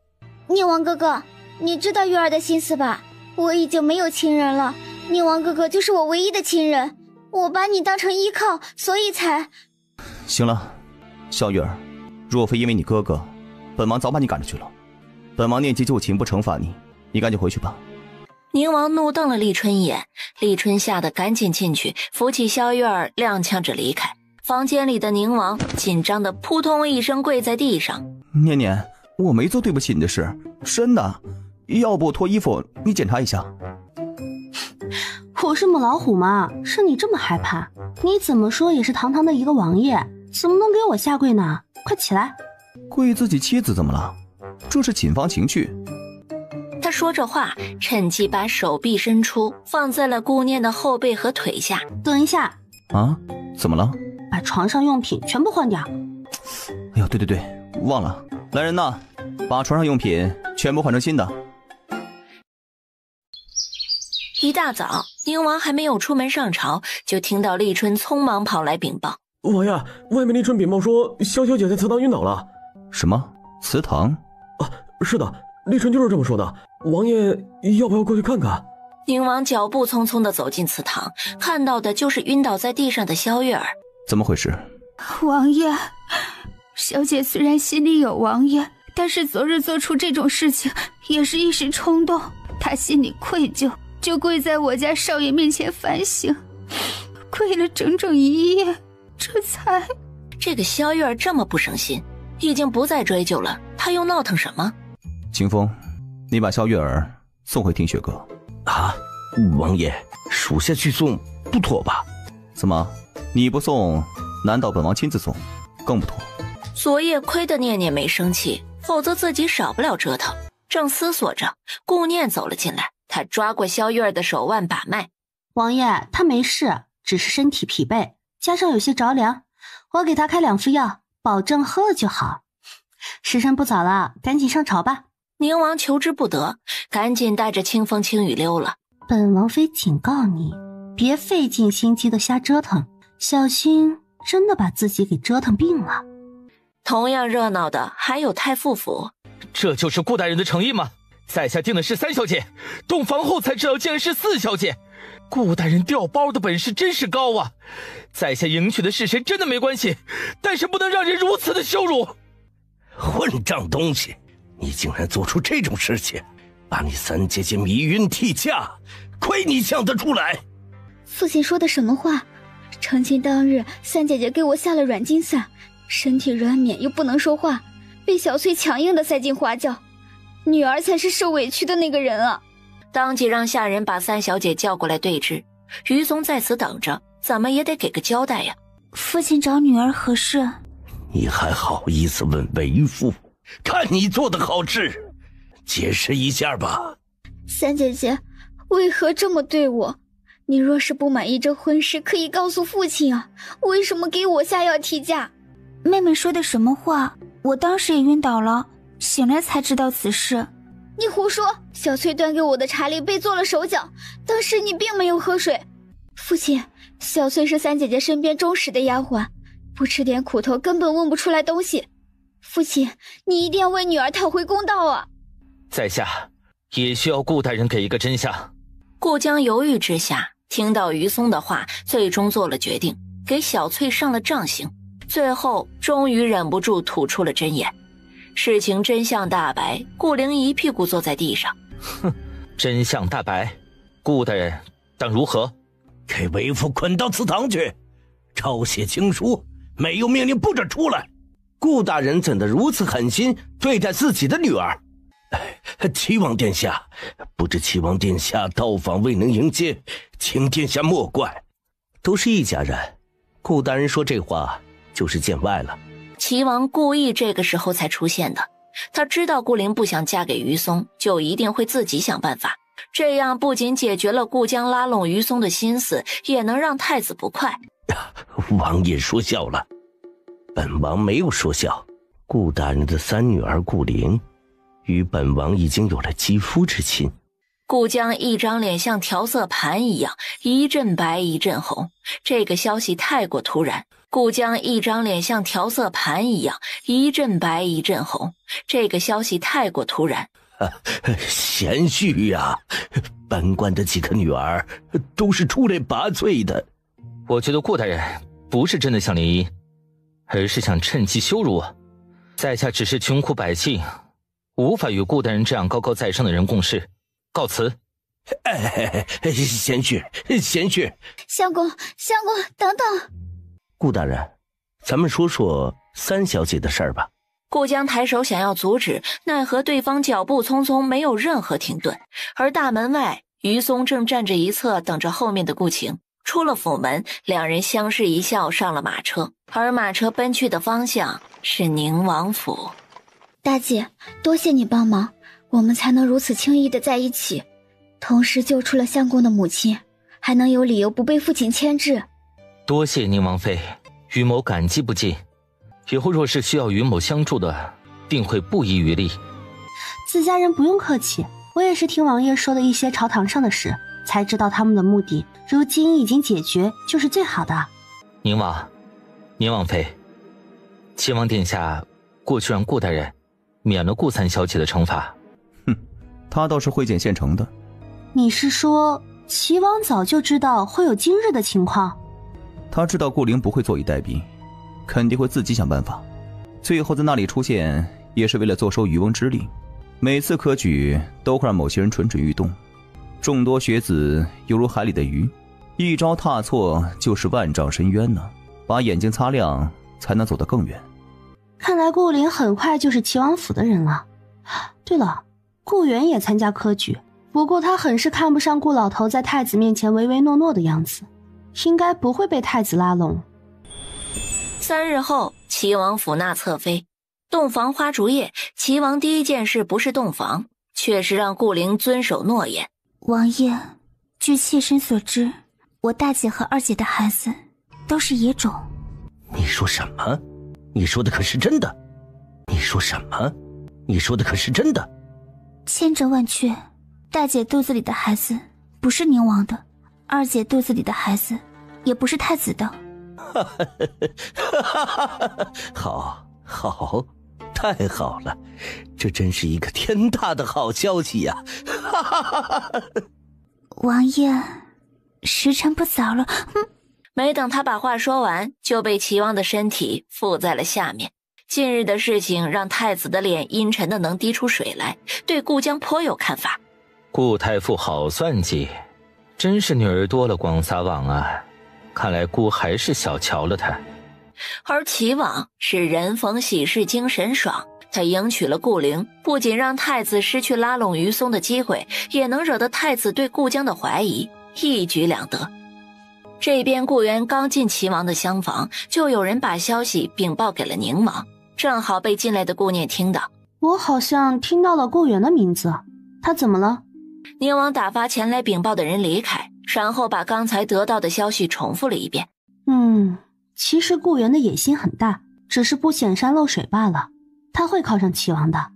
宁王哥哥，你知道月儿的心思吧？我已经没有亲人了，宁王哥哥就是我唯一的亲人，我把你当成依靠，所以才……行了，萧月儿，若非因为你哥哥，本王早把你赶出去了。本王念及旧情，不惩罚你，你赶紧回去吧。宁王怒瞪了立春一眼，立春吓得赶紧进去扶起萧月儿，踉跄着离开。房间里的宁王紧张的扑通一声跪在地上。念念，我没做对不起你的事，真的，要不我脱衣服你检查一下。我是母老虎吗？是你这么害怕？你怎么说也是堂堂的一个王爷，怎么能给我下跪呢？快起来！跪自己妻子怎么了？这是寝房情趣。他说着话，趁机把手臂伸出，放在了顾念的后背和腿下。等一下啊，怎么了？把床上用品全部换掉。哎呦，对，忘了。来人呐，把床上用品全部换成新的。一大早，宁王还没有出门上朝，就听到立春匆忙跑来禀报：王爷，外面立春禀报说萧小姐在祠堂晕倒了。什么？祠堂？啊，是的，立春就是这么说的。王爷要不要过去看看？宁王脚步匆匆地走进祠堂，看到的就是晕倒在地上的萧月儿。怎么回事？王爷，小姐虽然心里有王爷，但是昨日做出这种事情也是一时冲动，她心里愧疚，就跪在我家少爷面前反省，跪了整整1夜，这才……这个萧月儿这么不省心，已经不再追究了，她又闹腾什么？清风，你把萧月儿送回听雪阁。啊，王爷，属下去送不妥吧？怎么，你不送，难道本王亲自送？更不妥。昨夜亏得念念没生气，否则自己少不了折腾。正思索着，顾念走了进来，他抓过萧月儿的手腕把脉。王爷，他没事，只是身体疲惫，加上有些着凉，我给他开2副药，保证喝了就好。时辰不早了，赶紧上朝吧。宁王求之不得，赶紧带着清风轻雨溜了。本王妃警告你，别费尽心机的瞎折腾，小心真的把自己给折腾病了。同样热闹的还有太傅府。这就是顾大人的诚意吗？在下定的是3小姐，洞房后才知道竟然是4小姐。顾大人调包的本事真是高啊！在下迎娶的是谁真的没关系，但是不能让人如此的羞辱。混账东西，你竟然做出这种事情，把你3姐姐迷晕替嫁，亏你想得出来！父亲说的什么话？成亲当日，3姐姐给我下了软筋散，身体软绵又不能说话，被小翠强硬的塞进花轿，女儿才是受委屈的那个人啊！当即让下人把三小姐叫过来对质。于松在此等着，怎么也得给个交代呀。父亲找女儿何事？你还好意思问为父？看你做的好事，解释一下吧。三姐姐，为何这么对我？你若是不满意这婚事，可以告诉父亲啊，为什么给我下药提价？妹妹说的什么话？我当时也晕倒了，醒来才知道此事。你胡说！小翠端给我的茶里被做了手脚，当时你并没有喝水。父亲，小翠是三姐姐身边忠实的丫鬟，不吃点苦头根本问不出来东西。父亲，你一定要为女儿讨回公道啊！在下也需要顾大人给一个真相。顾江犹豫之下，听到于松的话，最终做了决定，给小翠上了杖刑。最后终于忍不住吐出了真言。事情真相大白，顾灵一屁股坐在地上。哼，真相大白，顾大人当如何？给为父捆到祠堂去，抄写经书，没有命令不准出来。顾大人怎的如此狠心对待自己的女儿？齐王殿下，不知齐王殿下到访未能迎接，请殿下莫怪。都是一家人，顾大人说这话就是见外了。齐王故意这个时候才出现的，他知道顾灵不想嫁给于松，就一定会自己想办法。这样不仅解决了顾江拉拢于松的心思，也能让太子不快。王爷说笑了，本王没有说笑。顾大人的三女儿顾灵与本王已经有了肌肤之亲。顾江一张脸像调色盘一样，一阵白一阵红。这个消息太过突然。顾江一张脸像调色盘一样，一阵白一阵红。这个消息太过突然。贤婿呀，本官的几个女儿都是出类拔萃的。我觉得顾大人不是真的想联姻，而是想趁机羞辱我。在下只是穷苦百姓，无法与顾大人这样高高在上的人共事。告辞。贤婿，贤婿。相公，等等。顾大人，咱们说说三小姐的事儿吧。顾江抬手想要阻止，奈何对方脚步匆匆，没有任何停顿。而大门外，于松正站着一侧，等着后面的顾晴。出了府门，两人相视一笑，上了马车。而马车奔去的方向是宁王府。大姐，多谢你帮忙，我们才能如此轻易的在一起，同时救出了相公的母亲，还能有理由不被父亲牵制。多谢宁王妃，于某感激不尽。以后若是需要于某相助的，定会不遗余力。自家人不用客气，我也是听王爷说的一些朝堂上的事，才知道他们的目的，如今已经解决，就是最好的。宁王妃，齐王殿下过去让顾大人免了顾三小姐的惩罚。哼，他倒是会见现成的。你是说齐王早就知道会有今日的情况？他知道顾灵不会坐以待毙，肯定会自己想办法。最后在那里出现，也是为了坐收渔翁之利。每次科举都会让某些人蠢蠢欲动，众多学子犹如海里的鱼，一朝踏错就是万丈深渊呢。把眼睛擦亮，才能走得更远。看来顾灵很快就是齐王府的人了。对了，顾源也参加科举，不过他很是看不上顾老头在太子面前唯唯诺诺的样子，应该不会被太子拉拢。3日后，齐王府纳侧妃，洞房花烛夜，齐王第一件事不是洞房，却是让顾灵遵守诺言。王爷，据妾身所知，我大姐和二姐的孩子都是野种。你说什么？你说的可是真的？你说什么？你说的可是真的？千真万确，大姐肚子里的孩子不是宁王的，二姐肚子里的孩子也不是太子的。好，太好了，这真是一个天大的好消息呀！王爷，时辰不早了。没等他把话说完，就被齐王的身体附在了下面。近日的事情让太子的脸阴沉的能滴出水来，对顾江颇有看法。顾太傅好算计，真是女儿多了广撒网啊！看来顾还是小瞧了他。而齐王是人逢喜事精神爽，他迎娶了顾灵，不仅让太子失去拉拢于松的机会，也能惹得太子对顾江的怀疑，一举两得。这边顾源刚进齐王的厢房，就有人把消息禀报给了宁王，正好被进来的顾念听到。我好像听到了顾源的名字，他怎么了？宁王打发前来禀报的人离开，然后把刚才得到的消息重复了一遍。其实顾源的野心很大，只是不显山露水罢了。他会考上齐王的。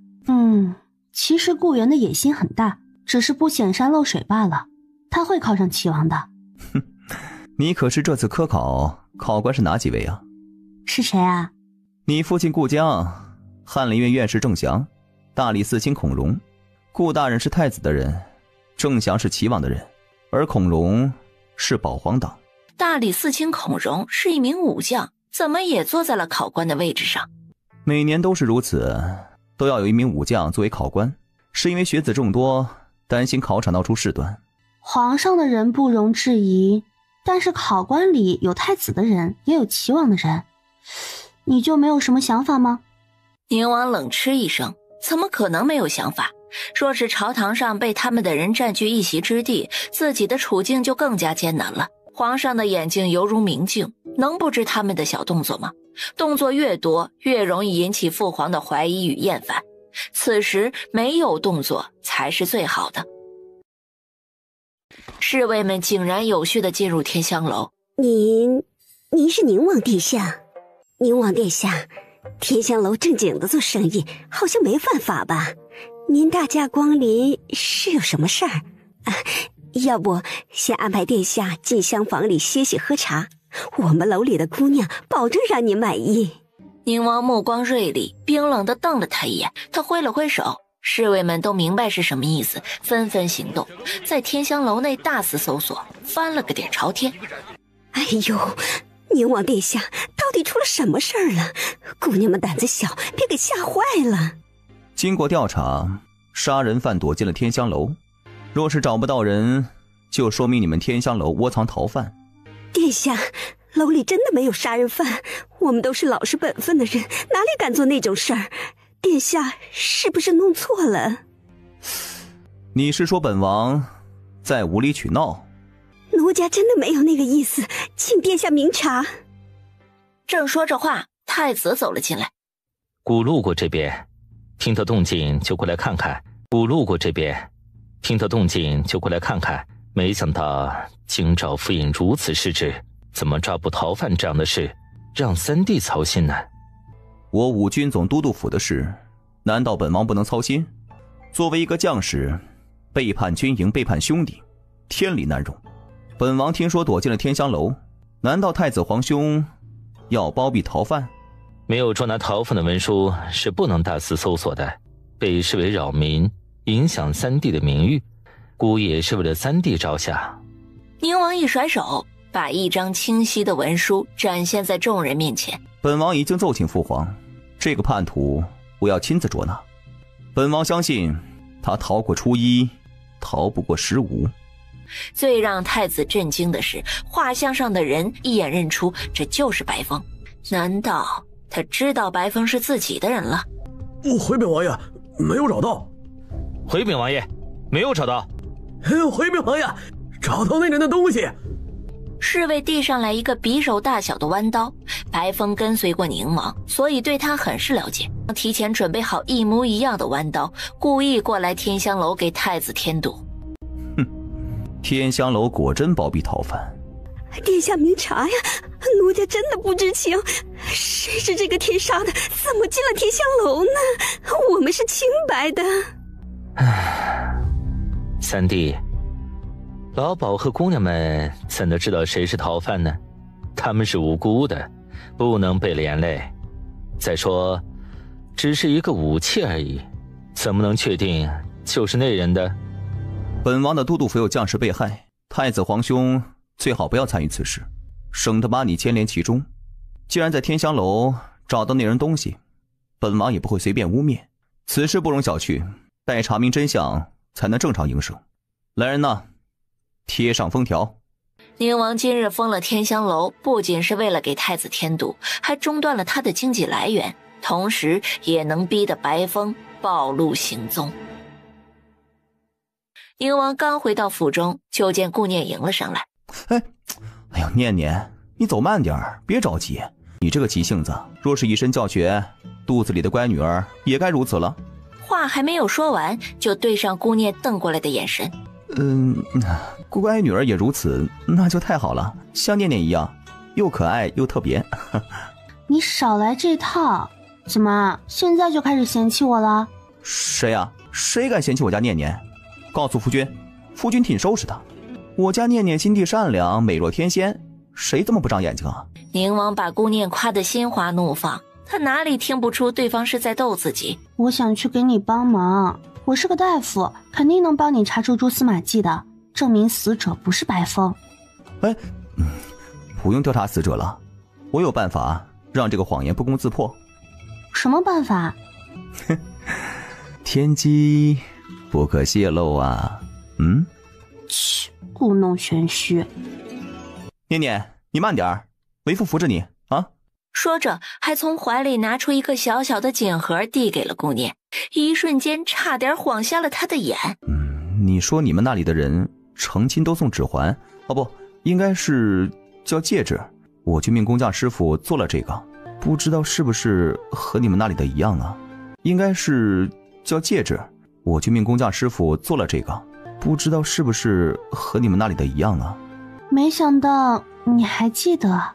其实顾源的野心很大，只是不显山露水罢了。他会考上齐王的。你可是这次科考考官是哪几位啊？是谁啊？你父亲顾江，翰林院院士郑祥，大理寺卿孔融。顾大人是太子的人，郑祥是齐王的人，而孔融是保皇党。大理寺卿孔融是一名武将，怎么也坐在了考官的位置上？每年都是如此，都要有一名武将作为考官，是因为学子众多，担心考场闹出事端。皇上的人不容置疑，但是考官里有太子的人，也有齐王的人，你就没有什么想法吗？宁王冷嗤一声，怎么可能没有想法？若是朝堂上被他们的人占据一席之地，自己的处境就更加艰难了。皇上的眼睛犹如明镜，能不知他们的小动作吗？动作越多，越容易引起父皇的怀疑与厌烦。此时没有动作才是最好的。侍卫们井然有序地进入天香楼。您是宁王殿下？宁王殿下，天香楼正经的做生意，好像没犯法吧？您大驾光临是有什么事儿？要不先安排殿下进厢房里歇歇喝茶，我们楼里的姑娘保证让您满意。宁王目光锐利，冰冷地瞪了他一眼，他挥了挥手，侍卫们都明白是什么意思，纷纷行动，在天香楼内大肆搜索，翻了个底朝天。哎呦，宁王殿下，到底出了什么事儿了？姑娘们胆子小，别给吓坏了。经过调查，杀人犯躲进了天香楼，若是找不到人，就说明你们天香楼窝藏逃犯。殿下，楼里真的没有杀人犯，我们都是老实本分的人，哪里敢做那种事儿？殿下是不是弄错了？你是说本王在无理取闹？奴家真的没有那个意思，请殿下明察。正说着话，太子走了进来。古路过这边，听到动静就过来看看。古路过这边，听到动静就过来看看。没想到京兆府尹如此失职，怎么抓捕逃犯这样的事，让三弟操心呢？我武军总都督府的事，难道本王不能操心？作为一个将士，背叛军营，背叛兄弟，天理难容。本王听说躲进了天香楼，难道太子皇兄要包庇逃犯？没有捉拿逃犯的文书是不能大肆搜索的，被视为扰民，影响三弟的名誉，姑也是为了三弟着想。宁王一甩手，把一张清晰的文书展现在众人面前。本王已经奏请父皇，这个叛徒我要亲自捉拿。本王相信他逃过初一，逃不过15。最让太子震惊的是，画像上的人一眼认出这就是白风。难道他知道白风是自己的人了？回禀王爷，没有找到。回禀王爷，没有找到。回禀王爷，找到那人的东西。侍卫递上来一个匕首大小的弯刀，白风跟随过宁王，所以对他很是了解，提前准备好一模一样的弯刀，故意过来天香楼给太子添堵。天香楼果真包庇逃犯。殿下明察呀，奴家真的不知情，谁是这个天杀的，怎么进了天香楼呢？我们是清白的。三弟，老鸨和姑娘们怎能知道谁是逃犯呢？他们是无辜的，不能被连累。再说，只是一个武器而已，怎么能确定就是那人的？本王的都督府有将士被害，太子皇兄最好不要参与此事，省得把你牵连其中。既然在天香楼找到那人东西，本王也不会随便污蔑。此事不容小觑，待查明真相才能正常营生。来人呐，贴上封条。宁王今日封了天香楼，不仅是为了给太子添堵，还中断了他的经济来源，同时也能逼得白风暴露行踪。宁王刚回到府中，就见顾念迎了上来。哎呦，念念，你走慢点，别着急。你这个急性子，若是以身教学，肚子里的乖女儿也该如此了。话还没有说完，就对上顾念瞪过来的眼神。乖女儿也如此，那就太好了，像念念一样，又可爱又特别。你少来这套，怎么现在就开始嫌弃我了？谁呀？谁敢嫌弃我家念念？告诉夫君，夫君替你收拾他。我家念念心地善良，美若天仙，谁这么不长眼睛啊？宁王把顾念夸得心花怒放，他哪里听不出对方是在逗自己。我想去给你帮忙，我是个大夫，肯定能帮你查出蛛丝马迹的，证明死者不是白风。不用调查死者了，我有办法让这个谎言不攻自破。什么办法？天机不可泄露啊。切，故弄玄虚。念念，你慢点，为父扶着你啊。说着还从怀里拿出一个小小的锦盒递给了顾念，一瞬间差点晃瞎了他的眼。你说你们那里的人成亲都送指环？哦不，应该是叫戒指。我去命工匠师傅做了这个，不知道是不是和你们那里的一样啊？应该是叫戒指。我去命工匠师傅做了这个，不知道是不是和你们那里的一样啊？没想到你还记得。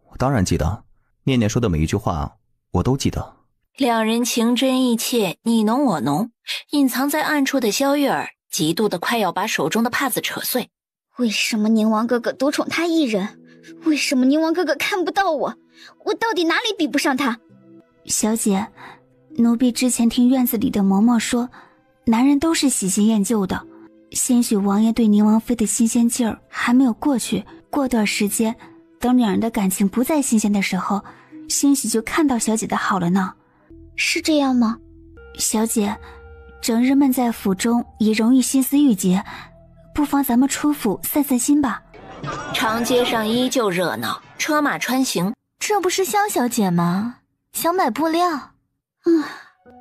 我当然记得，念念说的每一句话我都记得。两人情真意切，你侬我侬。隐藏在暗处的萧月儿嫉妒的快要把手中的帕子扯碎。为什么宁王哥哥独宠他一人？为什么宁王哥哥看不到我？我到底哪里比不上他？小姐，奴婢之前听院子里的嬷嬷说，男人都是喜新厌旧的，兴许王爷对宁王妃的新鲜劲儿还没有过去，过段时间等两人的感情不再新鲜的时候，兴许就看到小姐的好了呢。是这样吗？小姐，整日闷在府中也容易心思郁结，不妨咱们出府散散心吧。长街上依旧热闹，车马穿行。这不是萧小姐吗？想买布料？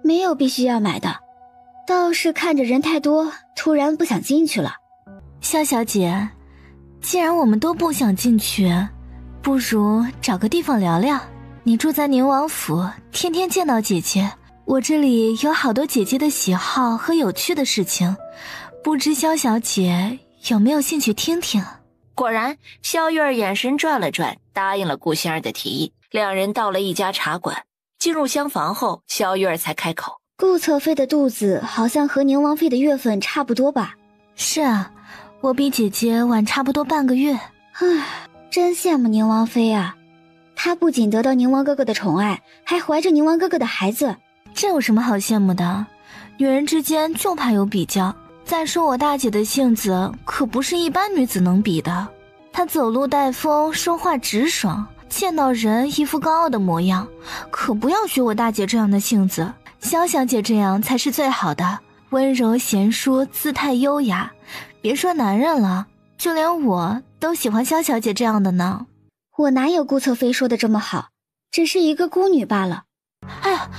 没有必须要买的，倒是看着人太多，突然不想进去了。萧小姐，既然我们都不想进去，不如找个地方聊聊。你住在宁王府，天天见到姐姐，我这里有好多姐姐的喜好和有趣的事情，不知萧小姐有没有兴趣听听？果然，萧月儿眼神转了转，答应了顾仙儿的提议。两人到了一家茶馆，进入厢房后，萧月儿才开口：“顾侧妃的肚子好像和宁王妃的月份差不多吧？”“是啊，我比姐姐晚差不多半个月。”“真羡慕宁王妃啊！她不仅得到宁王哥哥的宠爱，还怀着宁王哥哥的孩子。这有什么好羡慕的？女人之间就怕有比较。再说我大姐的性子可不是一般女子能比的，她走路带风，说话直爽，见到人一副高傲的模样，可不要学我大姐这样的性子。萧小姐这样才是最好的，温柔贤淑，姿态优雅。别说男人了，就连我都喜欢萧小姐这样的呢。”“我哪有顾侧妃说的这么好，只是一个孤女罢了。”“哎呀，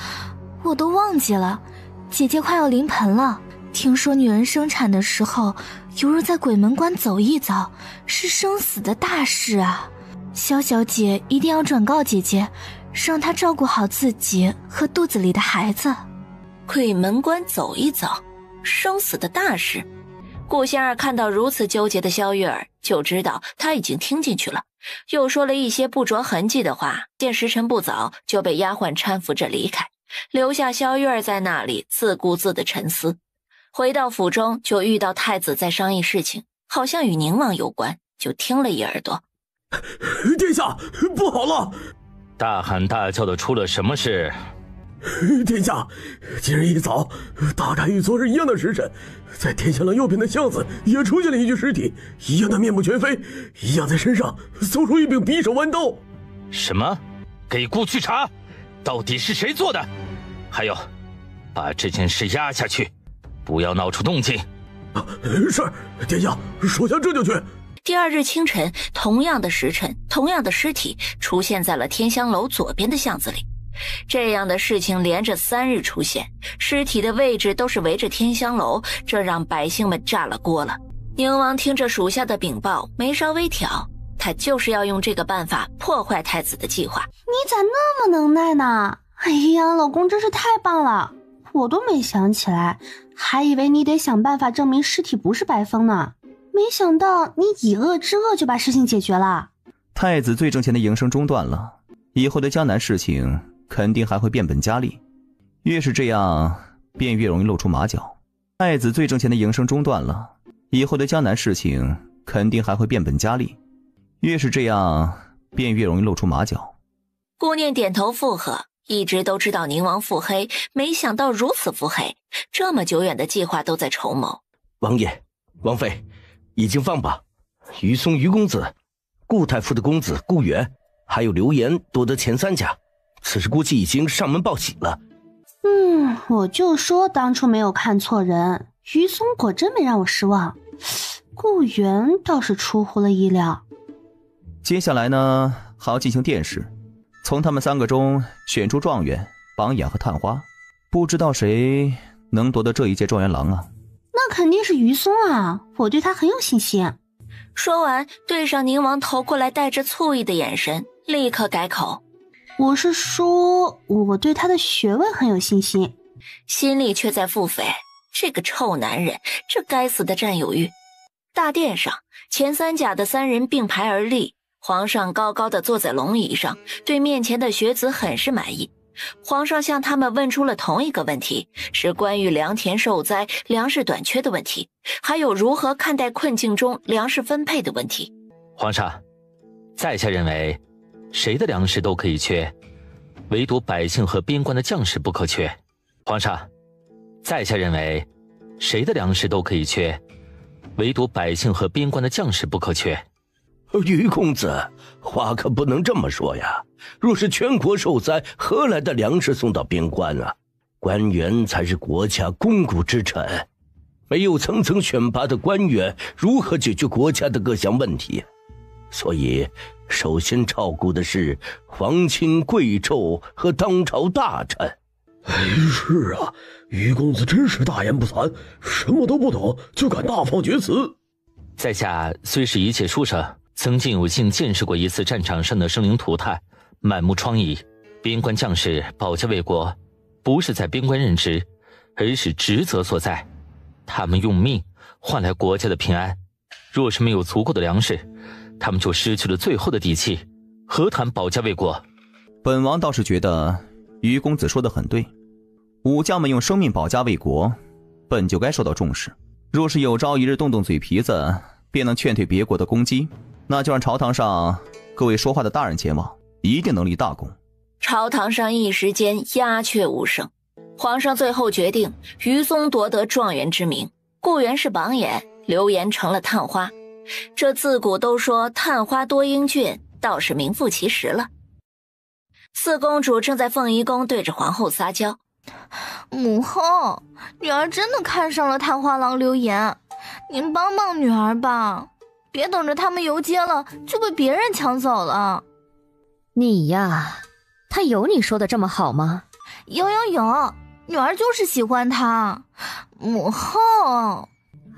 我都忘记了，姐姐快要临盆了。听说女人生产的时候，犹如在鬼门关走一遭，是生死的大事啊。萧小姐一定要转告姐姐，让她照顾好自己和肚子里的孩子。”“鬼门关走一遭，生死的大事。”顾仙儿看到如此纠结的萧月儿，就知道她已经听进去了，又说了一些不着痕迹的话。见时辰不早，就被丫鬟搀扶着离开，留下萧月儿在那里自顾自的沉思。回到府中，就遇到太子在商议事情，好像与宁王有关，就听了一耳朵。“殿下，不好了！”大喊大叫的出了什么事？“殿下，今日一早，大概与昨日一样的时辰，在天香廊右边的巷子也出现了一具尸体，一样的面目全非，一样在身上搜出一柄匕首弯刀。”“什么？给姑去查，到底是谁做的？还有，把这件事压下去，不要闹出动静。”“是，殿下，属下这就去。”第二日清晨，同样的时辰，同样的尸体出现在了天香楼左边的巷子里。这样的事情连着3日出现，尸体的位置都是围着天香楼，这让百姓们炸了锅了。宁王听着属下的禀报，眉梢微挑，他就是要用这个办法破坏太子的计划。你咋那么能耐呢？哎呀，老公真是太棒了，我都没想起来，还以为你得想办法证明尸体不是白风呢，没想到你以恶制恶就把事情解决了。太子最挣钱的营生中断了，以后的江南事情肯定还会变本加厉，越是这样便越容易露出马脚。太子最挣钱的营生中断了，以后的江南事情肯定还会变本加厉，越是这样便越容易露出马脚。顾念点头附和，一直都知道宁王腹黑，没想到如此腹黑，这么久远的计划都在筹谋。王爷王妃已经放吧，于松于公子，顾太傅的公子顾源，还有刘岩夺得前3甲，此时估计已经上门报喜了。我就说当初没有看错人，于松果真没让我失望，顾源倒是出乎了意料。接下来呢，还要进行殿试，从他们3个中选出状元、榜眼和探花，不知道谁能夺得这一届状元郎啊？那肯定是于松啊，我对他很有信心。说完，对上宁王投过来带着醋意的眼神，立刻改口：我是说我对他的学问很有信心，心里却在腹诽，这个臭男人，这该死的占有欲。大殿上，前3甲的3人并排而立，皇上高高的坐在龙椅上，对面前的学子很是满意。皇上向他们问出了同一个问题，是关于良田受灾、粮食短缺的问题，还有如何看待困境中粮食分配的问题。皇上，在下认为谁的粮食都可以缺，唯独百姓和边关的将士不可缺。皇上，在下认为谁的粮食都可以缺，唯独百姓和边关的将士不可缺。于公子，话可不能这么说呀，若是全国受灾，何来的粮食送到边关啊？官员才是国家肱骨之臣，没有层层选拔的官员，如何解决国家的各项问题？所以首先照顾的是皇亲贵胄和当朝大臣。是啊，于公子真是大言不惭，什么都不懂就敢大放厥词。在下虽是一介书生，曾经有幸见识过一次战场上的生灵涂炭、满目疮痍。边关将士保家卫国，不是在边关任职，而是职责所在。他们用命换来国家的平安，若是没有足够的粮食，他们就失去了最后的底气，何谈保家卫国？本王倒是觉得于公子说得很对，武将们用生命保家卫国，本就该受到重视。若是有朝一日动动嘴皮子，便能劝退别国的攻击，那就让朝堂上各位说话的大人前往，一定能立大功。朝堂上一时间鸦雀无声。皇上最后决定，于松夺得状元之名，顾源是榜眼，刘岩成了探花。这自古都说探花多英俊，倒是名副其实了。四公主正在凤仪宫对着皇后撒娇：母后，女儿真的看上了探花郎刘岩，您帮帮女儿吧，别等着他们游街了就被别人抢走了。你呀，他有你说的这么好吗？有，女儿就是喜欢他。母后，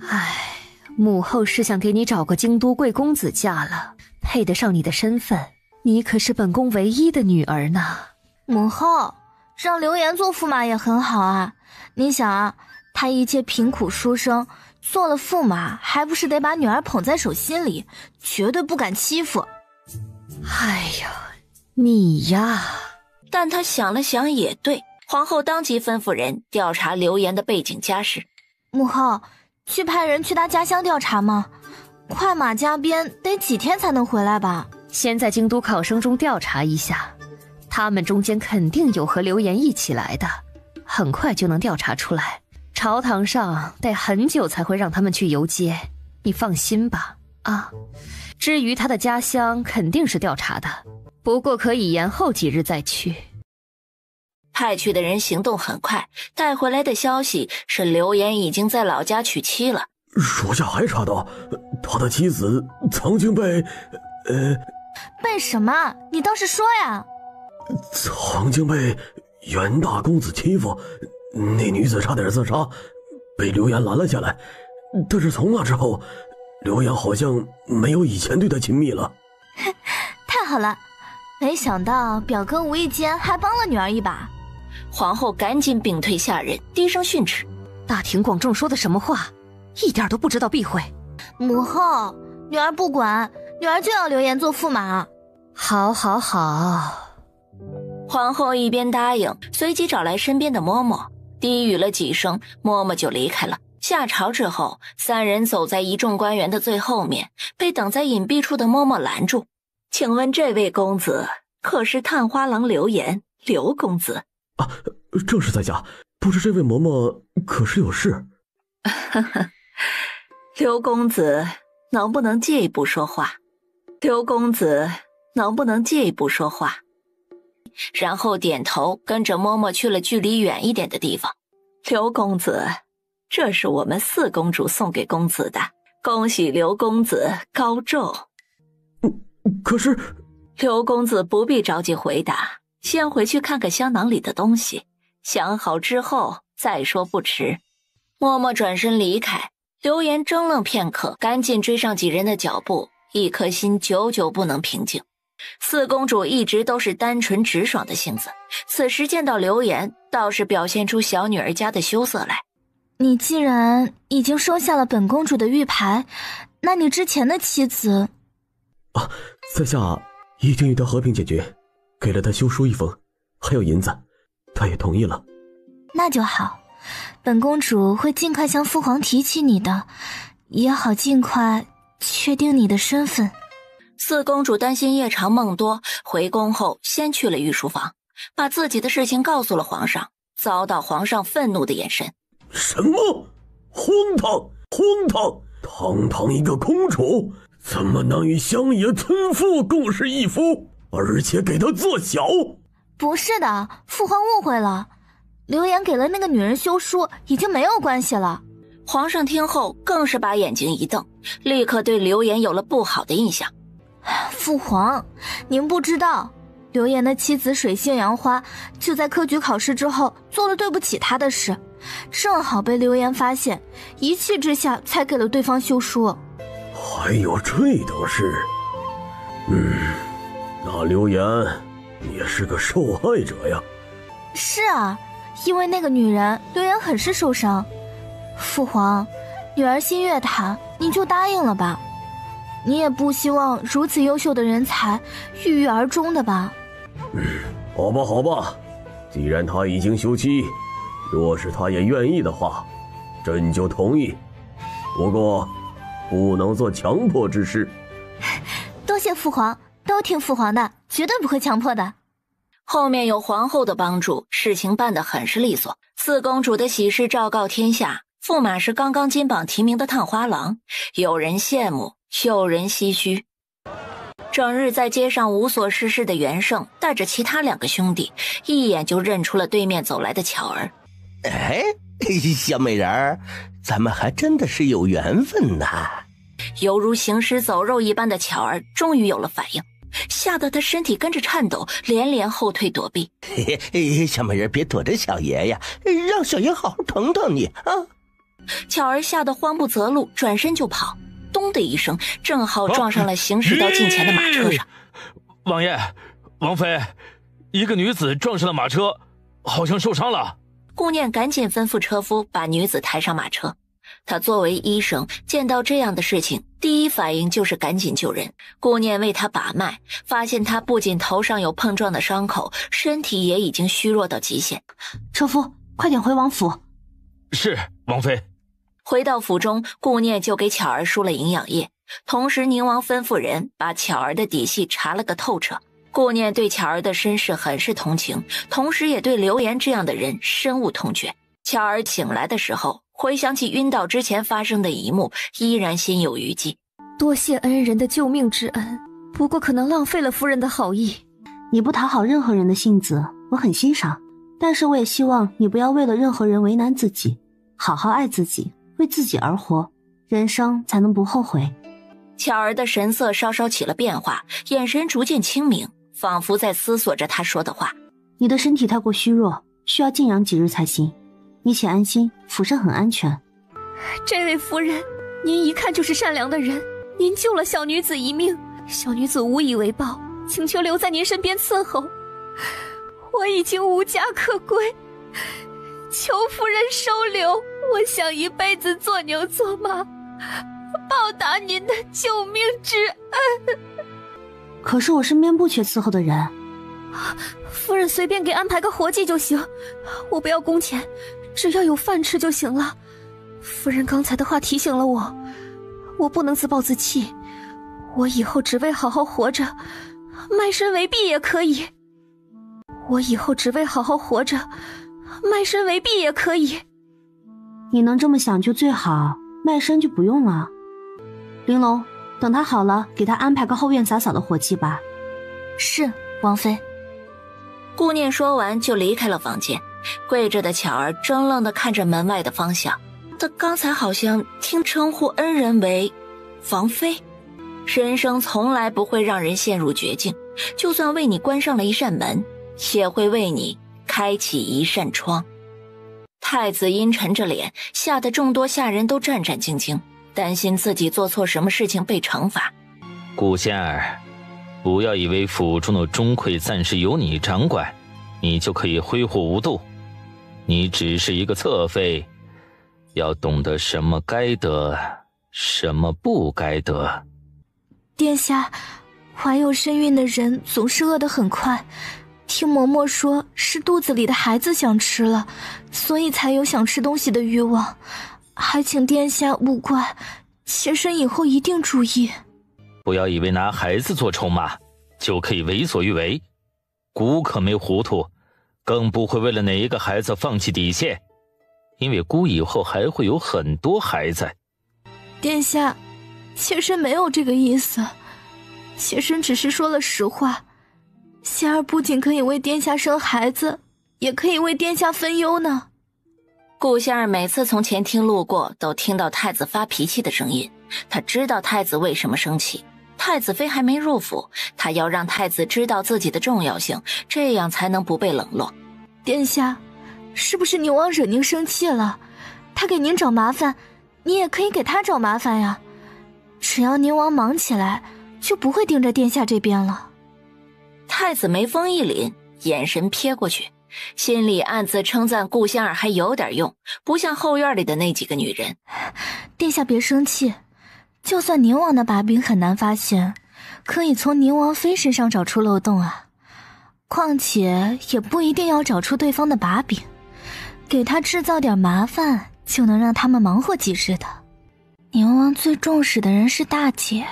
唉，母后是想给你找个京都贵公子嫁了，配得上你的身份，你可是本宫唯一的女儿呢。母后，让刘岩做驸马也很好啊。你想啊，他一介贫苦书生，做了驸马还不是得把女儿捧在手心里，绝对不敢欺负。哎呀，你呀。但他想了想也对，皇后当即吩咐人调查刘岩的背景家世。母后，去派人去他家乡调查吗？快马加鞭得几天才能回来吧？先在京都考生中调查一下，他们中间肯定有和刘岩一起来的，很快就能调查出来。朝堂上得很久才会让他们去游街，你放心吧。啊，至于他的家乡肯定是调查的，不过可以延后几日再去。派去的人行动很快，带回来的消息是刘岩已经在老家娶妻了。属下还查到，他的妻子曾经被……被什么？你倒是说呀！曾经被袁大公子欺负，那女子差点自杀，被刘岩拦了下来。但是从那之后，刘岩好像没有以前对她亲密了。太好了，没想到表哥无意间还帮了女儿一把。皇后赶紧屏退下人，低声训斥：大庭广众说的什么话，一点都不知道避讳。母后，女儿不管，女儿就要刘岩做驸马。好好好。皇后一边答应，随即找来身边的嬷嬷，低语了几声，嬷嬷就离开了。下朝之后，三人走在一众官员的最后面，被等在隐蔽处的嬷嬷拦住。请问这位公子可是探花郎刘岩，刘公子？啊，正是在下，不知这位嬷嬷可是有事？刘公子能不能借一步说话？刘公子能不能借一步说话？然后点头，跟着嬷嬷去了距离远一点的地方。刘公子，这是我们四公主送给公子的，恭喜刘公子高中。可是，刘公子不必着急回答，先回去看看香囊里的东西，想好之后再说不迟。嬷嬷转身离开，刘岩怔愣片刻，赶紧追上几人的脚步，一颗心久久不能平静。四公主一直都是单纯直爽的性子，此时见到刘岩，倒是表现出小女儿家的羞涩来。你既然已经收下了本公主的玉牌，那你之前的妻子……啊，在下已经与她和平解决，给了她休书一封，还有银子，她也同意了。那就好，本公主会尽快向父皇提起你的，也好尽快确定你的身份。四公主担心夜长梦多，回宫后先去了御书房，把自己的事情告诉了皇上，遭到皇上愤怒的眼神。什么？荒唐！荒唐！堂堂一个公主，怎么能与乡野村妇共侍一夫，而且给她做小？不是的，父皇误会了，刘岩给了那个女人休书，已经没有关系了。皇上听后更是把眼睛一瞪，立刻对刘岩有了不好的印象。父皇，您不知道，刘岩的妻子水性杨花就在科举考试之后做了对不起他的事，正好被刘岩发现，一气之下才给了对方休书。还有这等事？那刘岩也是个受害者呀。是啊，因为那个女人，刘岩很是受伤。父皇，女儿心悦他，您就答应了吧。你也不希望如此优秀的人才郁郁而终的吧？好吧，好吧，既然他已经休妻，若是他也愿意的话，朕就同意。不过，不能做强迫之事。多谢父皇，都听父皇的，绝对不会强迫的。后面有皇后的帮助，事情办得很是利索。四公主的喜事昭告天下，驸马是刚刚金榜题名的探花郎，有人羡慕，有人唏嘘。整日在街上无所事事的袁胜带着其他两个兄弟，一眼就认出了对面走来的巧儿。哎，小美人儿，咱们还真的是有缘分呐！犹如行尸走肉一般的巧儿终于有了反应，吓得他身体跟着颤抖，连连后退躲避。小美人别躲着小爷呀，让小爷好好疼疼你啊！巧儿吓得慌不择路，转身就跑，咚的一声，正好撞上了行驶到近前的马车上。王爷，王妃，一个女子撞上了马车，好像受伤了。顾念赶紧吩咐车夫把女子抬上马车。他作为医生，见到这样的事情，第一反应就是赶紧救人。顾念为他把脉，发现他不仅头上有碰撞的伤口，身体也已经虚弱到极限。车夫，快点回王府。是，王妃。回到府中，顾念就给巧儿输了营养液，同时宁王吩咐人把巧儿的底细查了个透彻。顾念对巧儿的身世很是同情，同时也对刘岩这样的人深恶痛绝。巧儿醒来的时候，回想起晕倒之前发生的一幕，依然心有余悸。多谢恩人的救命之恩，不过可能浪费了夫人的好意。你不讨好任何人的性子，我很欣赏，但是我也希望你不要为了任何人为难自己，好好爱自己，为自己而活，人生才能不后悔。巧儿的神色稍稍起了变化，眼神逐渐清明，仿佛在思索着他说的话。你的身体太过虚弱，需要静养几日才行。你且安心，府上很安全。这位夫人，您一看就是善良的人，您救了小女子一命，小女子无以为报，请求留在您身边伺候。我已经无家可归，求夫人收留，我想一辈子做牛做马，报答您的救命之恩。可是我身边不缺伺候的人。夫人随便给安排个活计就行，我不要工钱，只要有饭吃就行了。夫人刚才的话提醒了我，我不能自暴自弃，我以后只为好好活着，卖身为婢也可以。我以后只为好好活着，卖身为婢也可以。你能这么想就最好，卖身就不用了。玲珑，等他好了，给他安排个后院洒扫的活计吧。是，王妃。顾念说完就离开了房间，跪着的巧儿怔愣地看着门外的方向。他刚才好像听称呼恩人为王妃，人生从来不会让人陷入绝境，就算为你关上了一扇门，也会为你开启一扇窗。太子阴沉着脸，吓得众多下人都战战兢兢，担心自己做错什么事情被惩罚。顾仙儿，不要以为府中的钟馗暂时由你掌管，你就可以挥霍无度。你只是一个侧妃，要懂得什么该得，什么不该得。殿下，怀有身孕的人总是饿得很快，听嬷嬷说是肚子里的孩子想吃了，所以才有想吃东西的欲望，还请殿下勿怪，妾身以后一定注意。不要以为拿孩子做筹码就可以为所欲为，姑可没糊涂，更不会为了哪一个孩子放弃底线，因为姑以后还会有很多孩子。殿下，妾身没有这个意思，妾身只是说了实话。仙儿不仅可以为殿下生孩子，也可以为殿下分忧呢。顾仙儿每次从前厅路过，都听到太子发脾气的声音，他知道太子为什么生气。太子妃还没入府，他要让太子知道自己的重要性，这样才能不被冷落。殿下，是不是宁王惹您生气了？他给您找麻烦，你也可以给他找麻烦呀。只要宁王忙起来，就不会盯着殿下这边了。太子眉峰一凛，眼神瞥过去，心里暗自称赞顾仙儿还有点用，不像后院里的那几个女人。殿下别生气，就算宁王的把柄很难发现，可以从宁王妃身上找出漏洞啊。况且也不一定要找出对方的把柄，给他制造点麻烦，就能让他们忙活几日的。宁王最重视的人是大姐，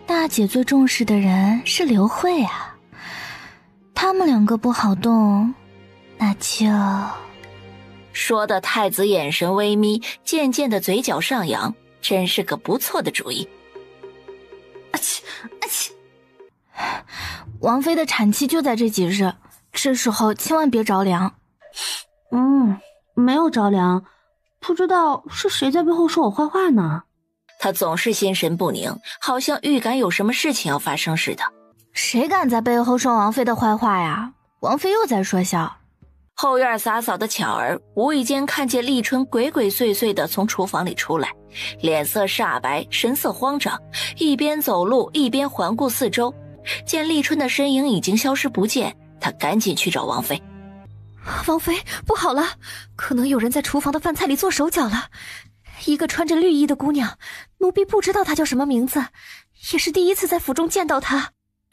大姐最重视的人是刘慧啊。他们两个不好动，那就……说的太子眼神微眯，渐渐的嘴角上扬，真是个不错的主意。王妃的产期就在这几日，这时候千万别着凉。没有着凉，不知道是谁在背后说我坏话呢。他总是心神不宁，好像预感有什么事情要发生似的。谁敢在背后说王妃的坏话呀？王妃又在说笑。后院洒扫的巧儿无意间看见立春鬼鬼祟祟地从厨房里出来，脸色煞白，神色慌张，一边走路一边环顾四周。见立春的身影已经消失不见，他赶紧去找王妃。王妃，不好了，可能有人在厨房的饭菜里做手脚了。一个穿着绿衣的姑娘，奴婢不知道她叫什么名字，也是第一次在府中见到她。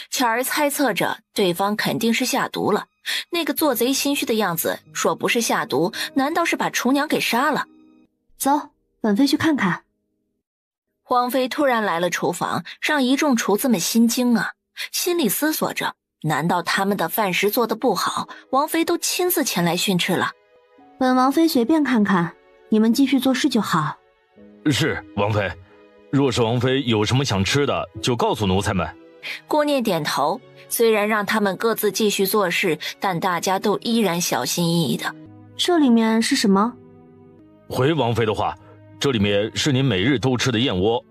巧儿猜测着对方肯定是下毒了，那个做贼心虚的样子，若不是下毒，难道是把厨娘给杀了？走，本妃去看看。王妃突然来了厨房，让一众厨子们心惊啊，心里思索着，难道他们的饭食做得不好，王妃都亲自前来训斥了？本王妃随便看看，你们继续做事就好。是，王妃。若是王妃有什么想吃的，就告诉奴才们。顾念点头，虽然让他们各自继续做事，但大家都依然小心翼翼的。这里面是什么？回王妃的话，这里面是您每日都吃的燕窝。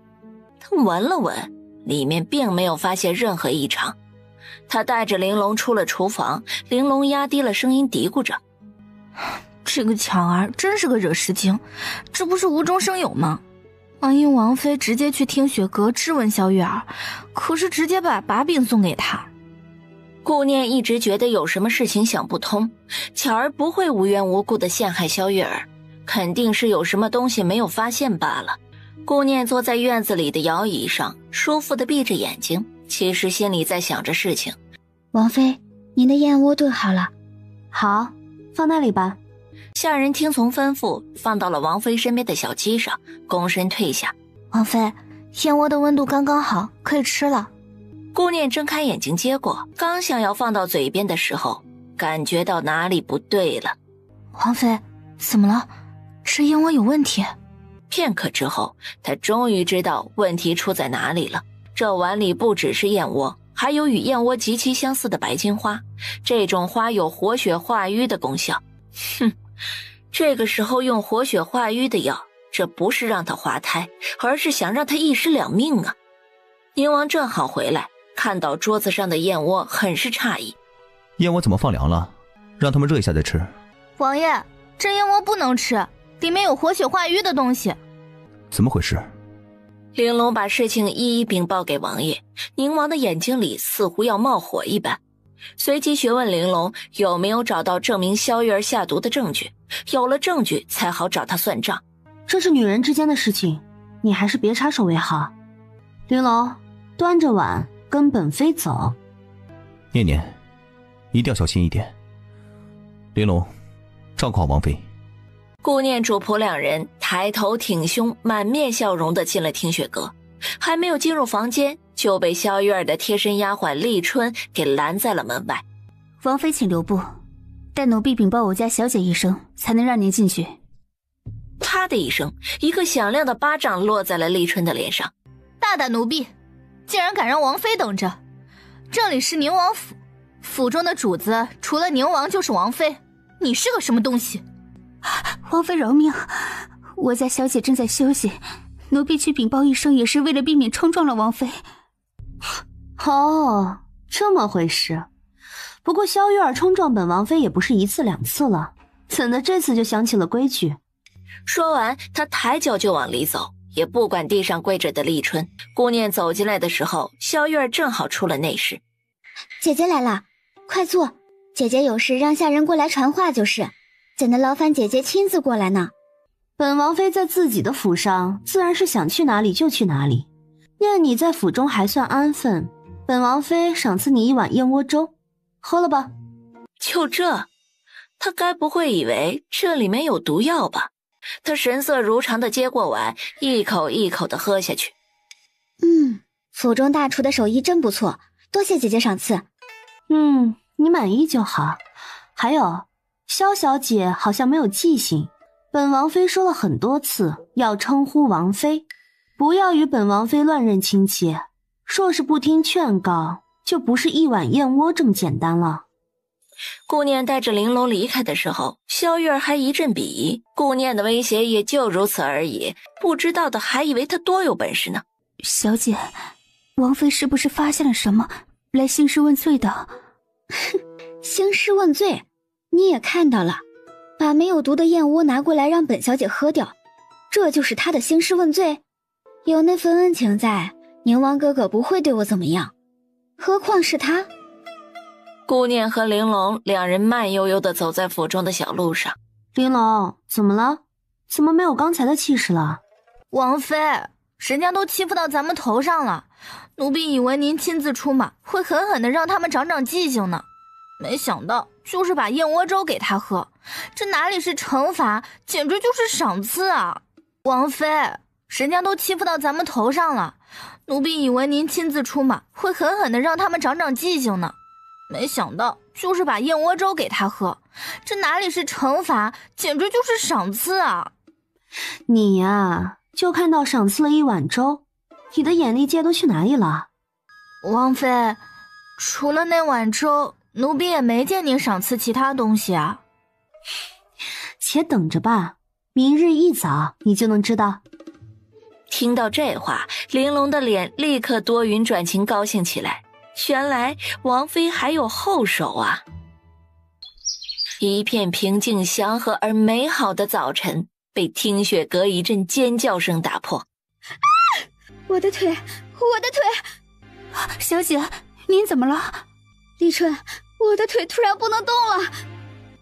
他闻了闻，里面并没有发现任何异常。他带着玲珑出了厨房，玲珑压低了声音嘀咕着：“这个巧儿真是个惹事精，这不是无中生有吗？王英王妃直接去听雪阁质问萧月儿，可是直接把把柄送给他。”顾念一直觉得有什么事情想不通，巧儿不会无缘无故的陷害萧月儿，肯定是有什么东西没有发现罢了。顾念坐在院子里的摇椅上，舒服的闭着眼睛，其实心里在想着事情。王妃，您的燕窝炖好了。好，放那里吧。下人听从吩咐，放到了王妃身边的小鸡上，躬身退下。王妃，燕窝的温度刚刚好，可以吃了。顾念睁开眼睛接过，刚想要放到嘴边的时候，感觉到哪里不对了。王妃，怎么了？这燕窝有问题。片刻之后，他终于知道问题出在哪里了。这碗里不只是燕窝，还有与燕窝极其相似的白金花，这种花有活血化瘀的功效。哼，这个时候用活血化瘀的药，这不是让他滑胎，而是想让他一尸两命啊！宁王正好回来，看到桌子上的燕窝，很是诧异。燕窝怎么放凉了？让他们热一下再吃。王爷，这燕窝不能吃，里面有活血化瘀的东西。怎么回事？玲珑把事情一一禀报给王爷，宁王的眼睛里似乎要冒火一般，随即询问玲珑有没有找到证明萧月儿下毒的证据，有了证据才好找他算账。这是女人之间的事情，你还是别插手为好。玲珑，端着碗跟本妃走。念念，一定要小心一点。玲珑，照顾好王妃。顾念主仆两人抬头挺胸，满面笑容地进了听雪阁，还没有进入房间，就被萧月儿的贴身丫鬟丽春给拦在了门外。王妃请留步，待奴婢禀报我家小姐一声，才能让您进去。啪的一声，一个响亮的巴掌落在了丽春的脸上。大胆奴婢，竟然敢让王妃等着！这里是宁王府，府中的主子除了宁王就是王妃，你是个什么东西？王妃饶命，我家小姐正在休息，奴婢去禀报一声也是为了避免冲撞了王妃。哦，这么回事。不过萧月儿冲撞本王妃也不是一次两次了，怎的这次就想起了规矩？说完，他抬脚就往里走，也不管地上跪着的丽春。顾念走进来的时候，萧月儿正好出了内室。姐姐来了，快坐。姐姐有事让下人过来传话就是，怎的劳烦姐姐亲自过来呢？本王妃在自己的府上，自然是想去哪里就去哪里。念你在府中还算安分，本王妃赏赐你一碗燕窝粥，喝了吧。就这？他该不会以为这里面有毒药吧？他神色如常地接过碗，一口一口地喝下去。府中大厨的手艺真不错，多谢姐姐赏赐。你满意就好。还有，萧小姐好像没有记性，本王妃说了很多次要称呼王妃，不要与本王妃乱认亲戚。若是不听劝告，就不是一碗燕窝这么简单了。顾念带着玲珑离开的时候，萧月儿还一阵鄙夷，顾念的威胁也就如此而已，不知道的还以为他多有本事呢。小姐，王妃是不是发现了什么，来兴师问罪的？兴师问罪？你也看到了，把没有毒的燕窝拿过来让本小姐喝掉，这就是她的兴师问罪？有那份恩情在，宁王哥哥不会对我怎么样，何况是他。顾念和玲珑两人慢悠悠地走在府中的小路上。玲珑，怎么了？怎么没有刚才的气势了？王妃，人家都欺负到咱们头上了，奴婢以为您亲自出马，会狠狠地让他们长长记性呢，没想到就是把燕窝粥给他喝，这哪里是惩罚，简直就是赏赐啊！王妃，人家都欺负到咱们头上了，奴婢以为您亲自出马，会狠狠地让他们长长记性呢，没想到就是把燕窝粥给他喝，这哪里是惩罚，简直就是赏赐啊！你呀，就看到赏赐了一碗粥，你的眼力界都去哪里了？王妃，除了那碗粥，奴婢也没见您赏赐其他东西啊。且等着吧，明日一早你就能知道。听到这话，玲珑的脸立刻多云转晴，高兴起来。原来王妃还有后手啊！一片平静祥和而美好的早晨被听雪阁一阵尖叫声打破。我的腿，我的腿！小姐，您怎么了？立春，我的腿突然不能动了。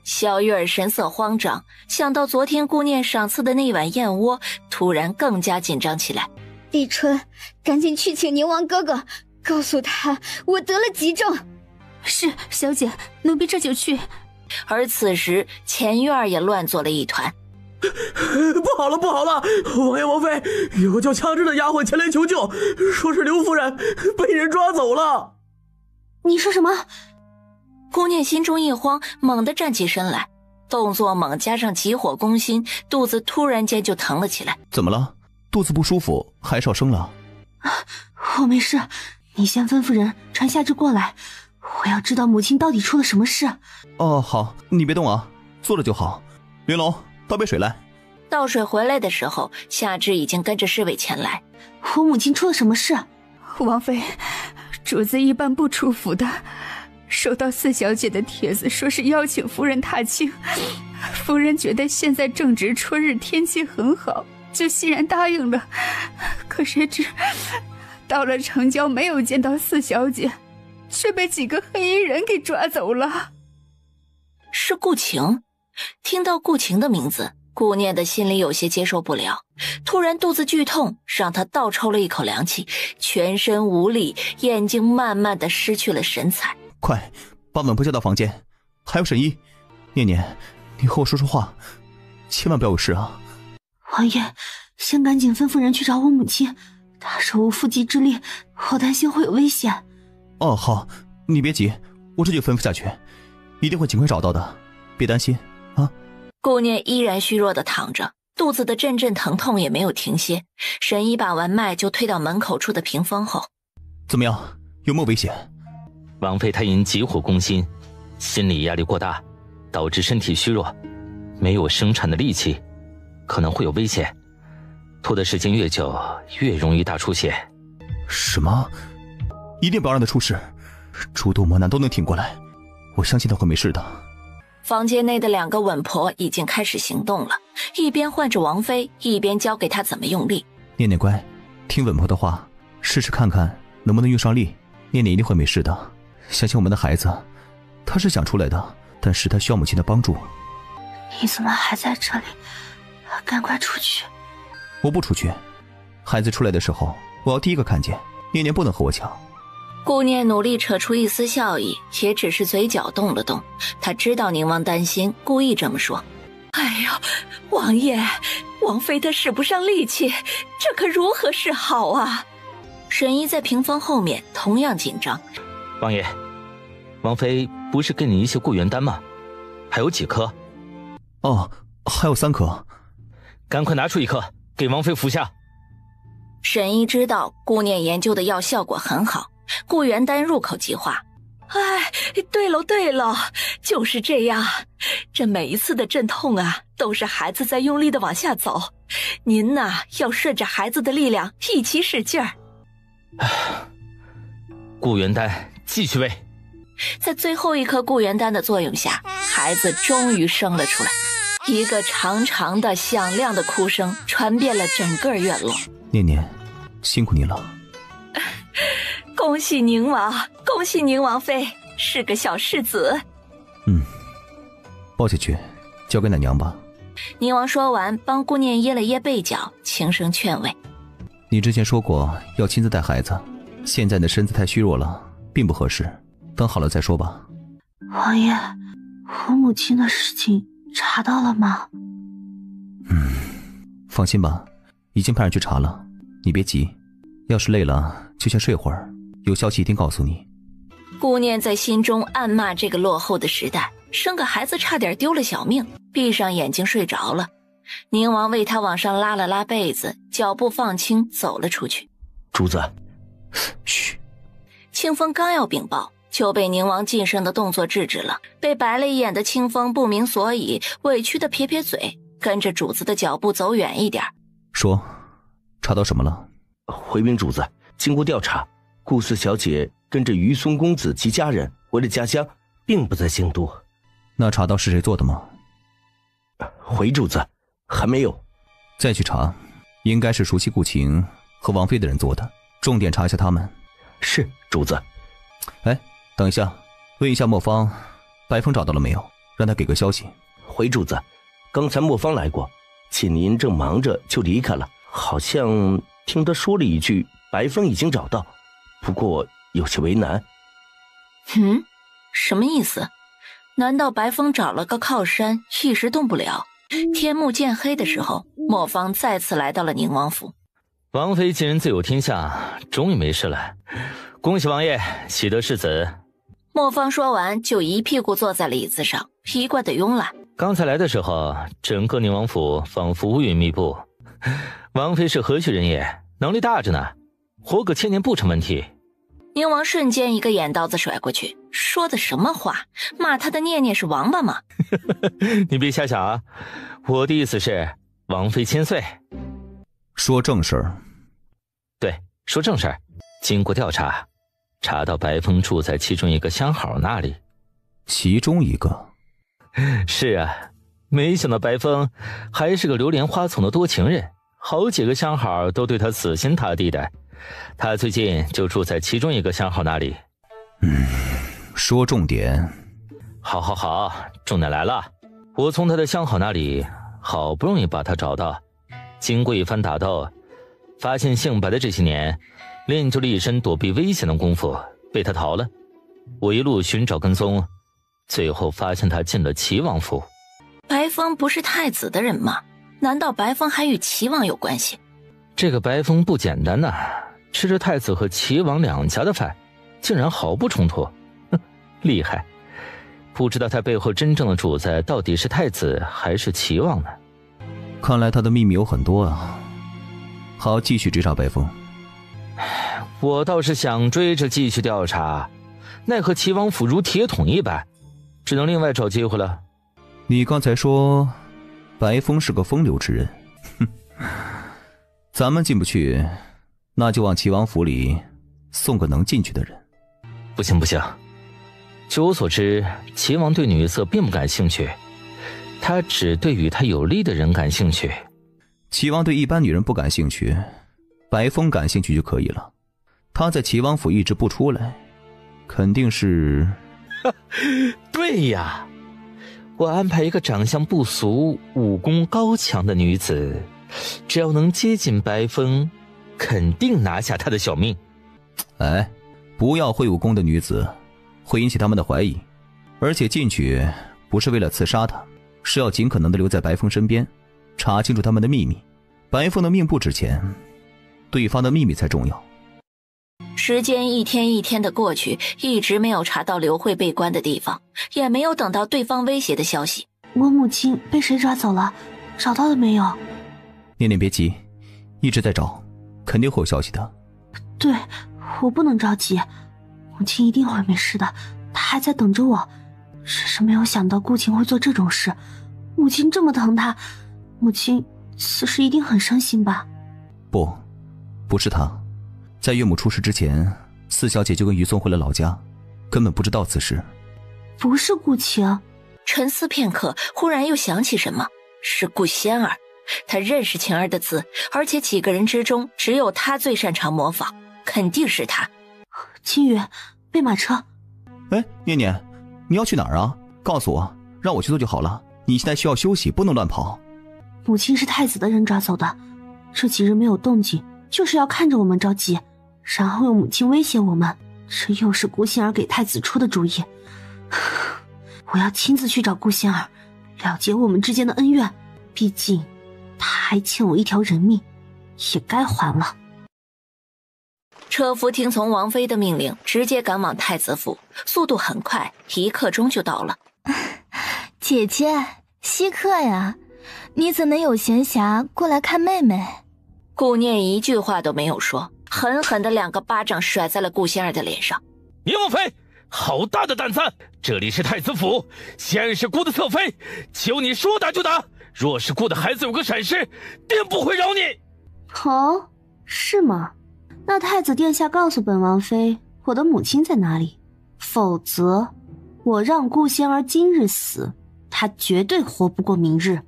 萧月儿神色慌张，想到昨天顾念赏赐的那碗燕窝，突然更加紧张起来。立春，赶紧去请宁王哥哥，告诉他我得了急症。是，小姐，奴婢这就去。而此时前院也乱作了一团。不好了，不好了！王爷王妃，有个叫掐指的丫鬟前来求救，说是刘夫人被人抓走了。你说什么？顾念心中一慌，猛地站起身来，动作猛加上急火攻心，肚子突然间就疼了起来。怎么了？肚子不舒服还是要生了？我没事，你先吩咐人传下旨过来，我要知道母亲到底出了什么事。哦，好，你别动啊，坐着就好。云龙，倒杯水来。倒水回来的时候，夏至已经跟着侍卫前来。我母亲出了什么事？王妃，主子一般不出府的，收到四小姐的帖子，说是邀请夫人踏青。夫人觉得现在正值春日，天气很好，就欣然答应了。可谁知到了城郊，没有见到四小姐，却被几个黑衣人给抓走了。是顾晴。听到顾晴的名字，顾念的心里有些接受不了，突然肚子剧痛，让他倒抽了一口凉气，全身无力，眼睛慢慢的失去了神采。快把稳婆叫到房间，还有沈一，念念，你和我说说话，千万不要有事啊。王爷，先赶紧吩咐人去找我母亲，她手无缚鸡之力，我担心会有危险。哦，好，你别急，我这就吩咐下去，一定会尽快找到的，别担心啊。顾念依然虚弱的躺着，肚子的阵阵疼痛也没有停歇。沈一把完脉就推到门口处的屏风后。怎么样，有没有危险？王妃她因急火攻心，心理压力过大，导致身体虚弱，没有生产的力气，可能会有危险。拖的时间越久，越容易大出血。什么？一定不要让她出事，诸多磨难都能挺过来，我相信她会没事的。房间内的两个稳婆已经开始行动了，一边唤着王妃，一边教给她怎么用力。念念乖，听稳婆的话，试试看看能不能用上力，念念一定会没事的。相信我们的孩子，他是想出来的，但是他需要母亲的帮助。你怎么还在这里？赶快出去！我不出去，孩子出来的时候，我要第一个看见。念念不能和我抢。顾念努力扯出一丝笑意，也只是嘴角动了动。他知道宁王担心，故意这么说。哎呦，王爷，王妃她使不上力气，这可如何是好啊？沈一在屏风后面同样紧张。王爷，王妃不是给你一些固元丹吗？还有几颗？哦，还有3颗。赶快拿出1颗给王妃服下。沈一知道顾念研究的药效果很好，固元丹入口即化。哎，对了，就是这样。这每一次的阵痛啊，都是孩子在用力的往下走。您呐，要顺着孩子的力量一起使劲儿。固元丹继续喂。在最后1颗固元丹的作用下，孩子终于生了出来。一个长长的响亮的哭声传遍了整个院落。念念，辛苦你了。恭喜宁王，恭喜宁王妃，是个小世子。抱下去，交给奶娘吧。宁王说完，帮顾念掖了掖背角，轻声劝慰。你之前说过要亲自带孩子，现在你的身子太虚弱了，并不合适，等好了再说吧。王爷，我母亲的事情查到了吗？放心吧，已经派人去查了，你别急，要是累了就先睡会儿，有消息一定告诉你。顾念在心中暗骂这个落后的时代，生个孩子差点丢了小命，闭上眼睛睡着了。宁王为他往上拉了拉被子，脚步放轻走了出去。主子，嘘。清风刚要禀报，就被宁王噤声的动作制止了。被白了一眼的清风不明所以，委屈的撇撇嘴，跟着主子的脚步走远一点。说，查到什么了？回禀主子，经过调查，顾四小姐跟着于松公子及家人回了家乡，并不在京都。那查到是谁做的吗？回主子，还没有。再去查，应该是熟悉顾晴和王妃的人做的，重点查一下他们。是，主子。哎，等一下，问一下莫方，白风找到了没有？让他给个消息。回主子，刚才莫方来过，见您正忙着就离开了，好像听他说了一句白风已经找到，不过有些为难。什么意思？难道白风找了个靠山，一时动不了？天幕渐黑的时候，莫方再次来到了宁王府。王妃既然自有天下，终于没事了，恭喜王爷，喜得世子。莫方说完，就一屁股坐在了椅子上，一贯的慵懒。刚才来的时候，整个宁王府仿佛乌云密布。王妃是何许人也？能力大着呢，活个1000年不成问题。宁王瞬间一个眼刀子甩过去，说的什么话？骂他的念念是王八吗？你别瞎想啊，我的意思是王妃千岁。说正事儿。对，说正事儿。经过调查，查到白风住在其中一个相好那里。其中一个？是啊，没想到白风还是个流连花丛的多情人，好几个相好都对他死心塌地的。他最近就住在其中一个相好那里。说重点。好，重点来了。我从他的相好那里好不容易把他找到，经过一番打斗，发现姓白的这些年练就了一身躲避危险的功夫，被他逃了。我一路寻找跟踪，最后发现他进了齐王府。白风不是太子的人吗？难道白风还与齐王有关系？这个白风不简单呐，吃着太子和齐王两家的饭，竟然毫不冲突。厉害，不知道他背后真正的主宰到底是太子还是齐王呢？看来他的秘密有很多啊。好，继续追查白风。我倒是想追着继续调查，奈何齐王府如铁桶一般，只能另外找机会了。你刚才说白风是个风流之人，咱们进不去，那就往齐王府里送个能进去的人。不行，据我所知，齐王对女色并不感兴趣，他只对与他有利的人感兴趣。齐王对一般女人不感兴趣，白风感兴趣就可以了。他在齐王府一直不出来，肯定是……对呀，我安排一个长相不俗、武功高强的女子，只要能接近白风，肯定拿下他的小命。哎，不要会武功的女子，会引起他们的怀疑。而且进去不是为了刺杀他，是要尽可能的留在白风身边，查清楚他们的秘密。白风的命不值钱，对方的秘密才重要。时间一天一天的过去，一直没有查到刘慧被关的地方，也没有等到对方威胁的消息。我母亲被谁抓走了？找到了没有？念念别急，一直在找，肯定会有消息的。对，我不能着急，母亲一定会没事的，她还在等着我。只是没有想到顾晴会做这种事，母亲这么疼她，母亲此时一定很伤心吧？不是她。在岳母出事之前，四小姐就跟于松回了老家，根本不知道此事。不是顾晴。沉思片刻，忽然又想起什么，是顾仙儿。他认识晴儿的字，而且几个人之中只有他最擅长模仿，肯定是他。青雨，备马车。哎，念念，你要去哪儿啊？告诉我，让我去做就好了。你现在需要休息，不能乱跑。母亲是太子的人抓走的，这几日没有动静，就是要看着我们着急，然后用母亲威胁我们。这又是顾仙儿给太子出的主意。我要亲自去找顾仙儿，了结我们之间的恩怨。毕竟他还欠我一条人命，也该还了。车夫听从王妃的命令，直接赶往太子府，速度很快，1刻钟就到了。姐姐，稀客呀，你怎能有闲暇过来看妹妹？顾念一句话都没有说，狠狠的2个巴掌甩在了顾仙儿的脸上。宁王妃，好大的胆子！这里是太子府，仙儿是顾的侧妃，求你说打就打。若是顾的孩子有个闪失，定不会饶你。哦，是吗？那太子殿下告诉本王妃，我的母亲在哪里，否则我让顾仙儿今日死，她绝对活不过明日。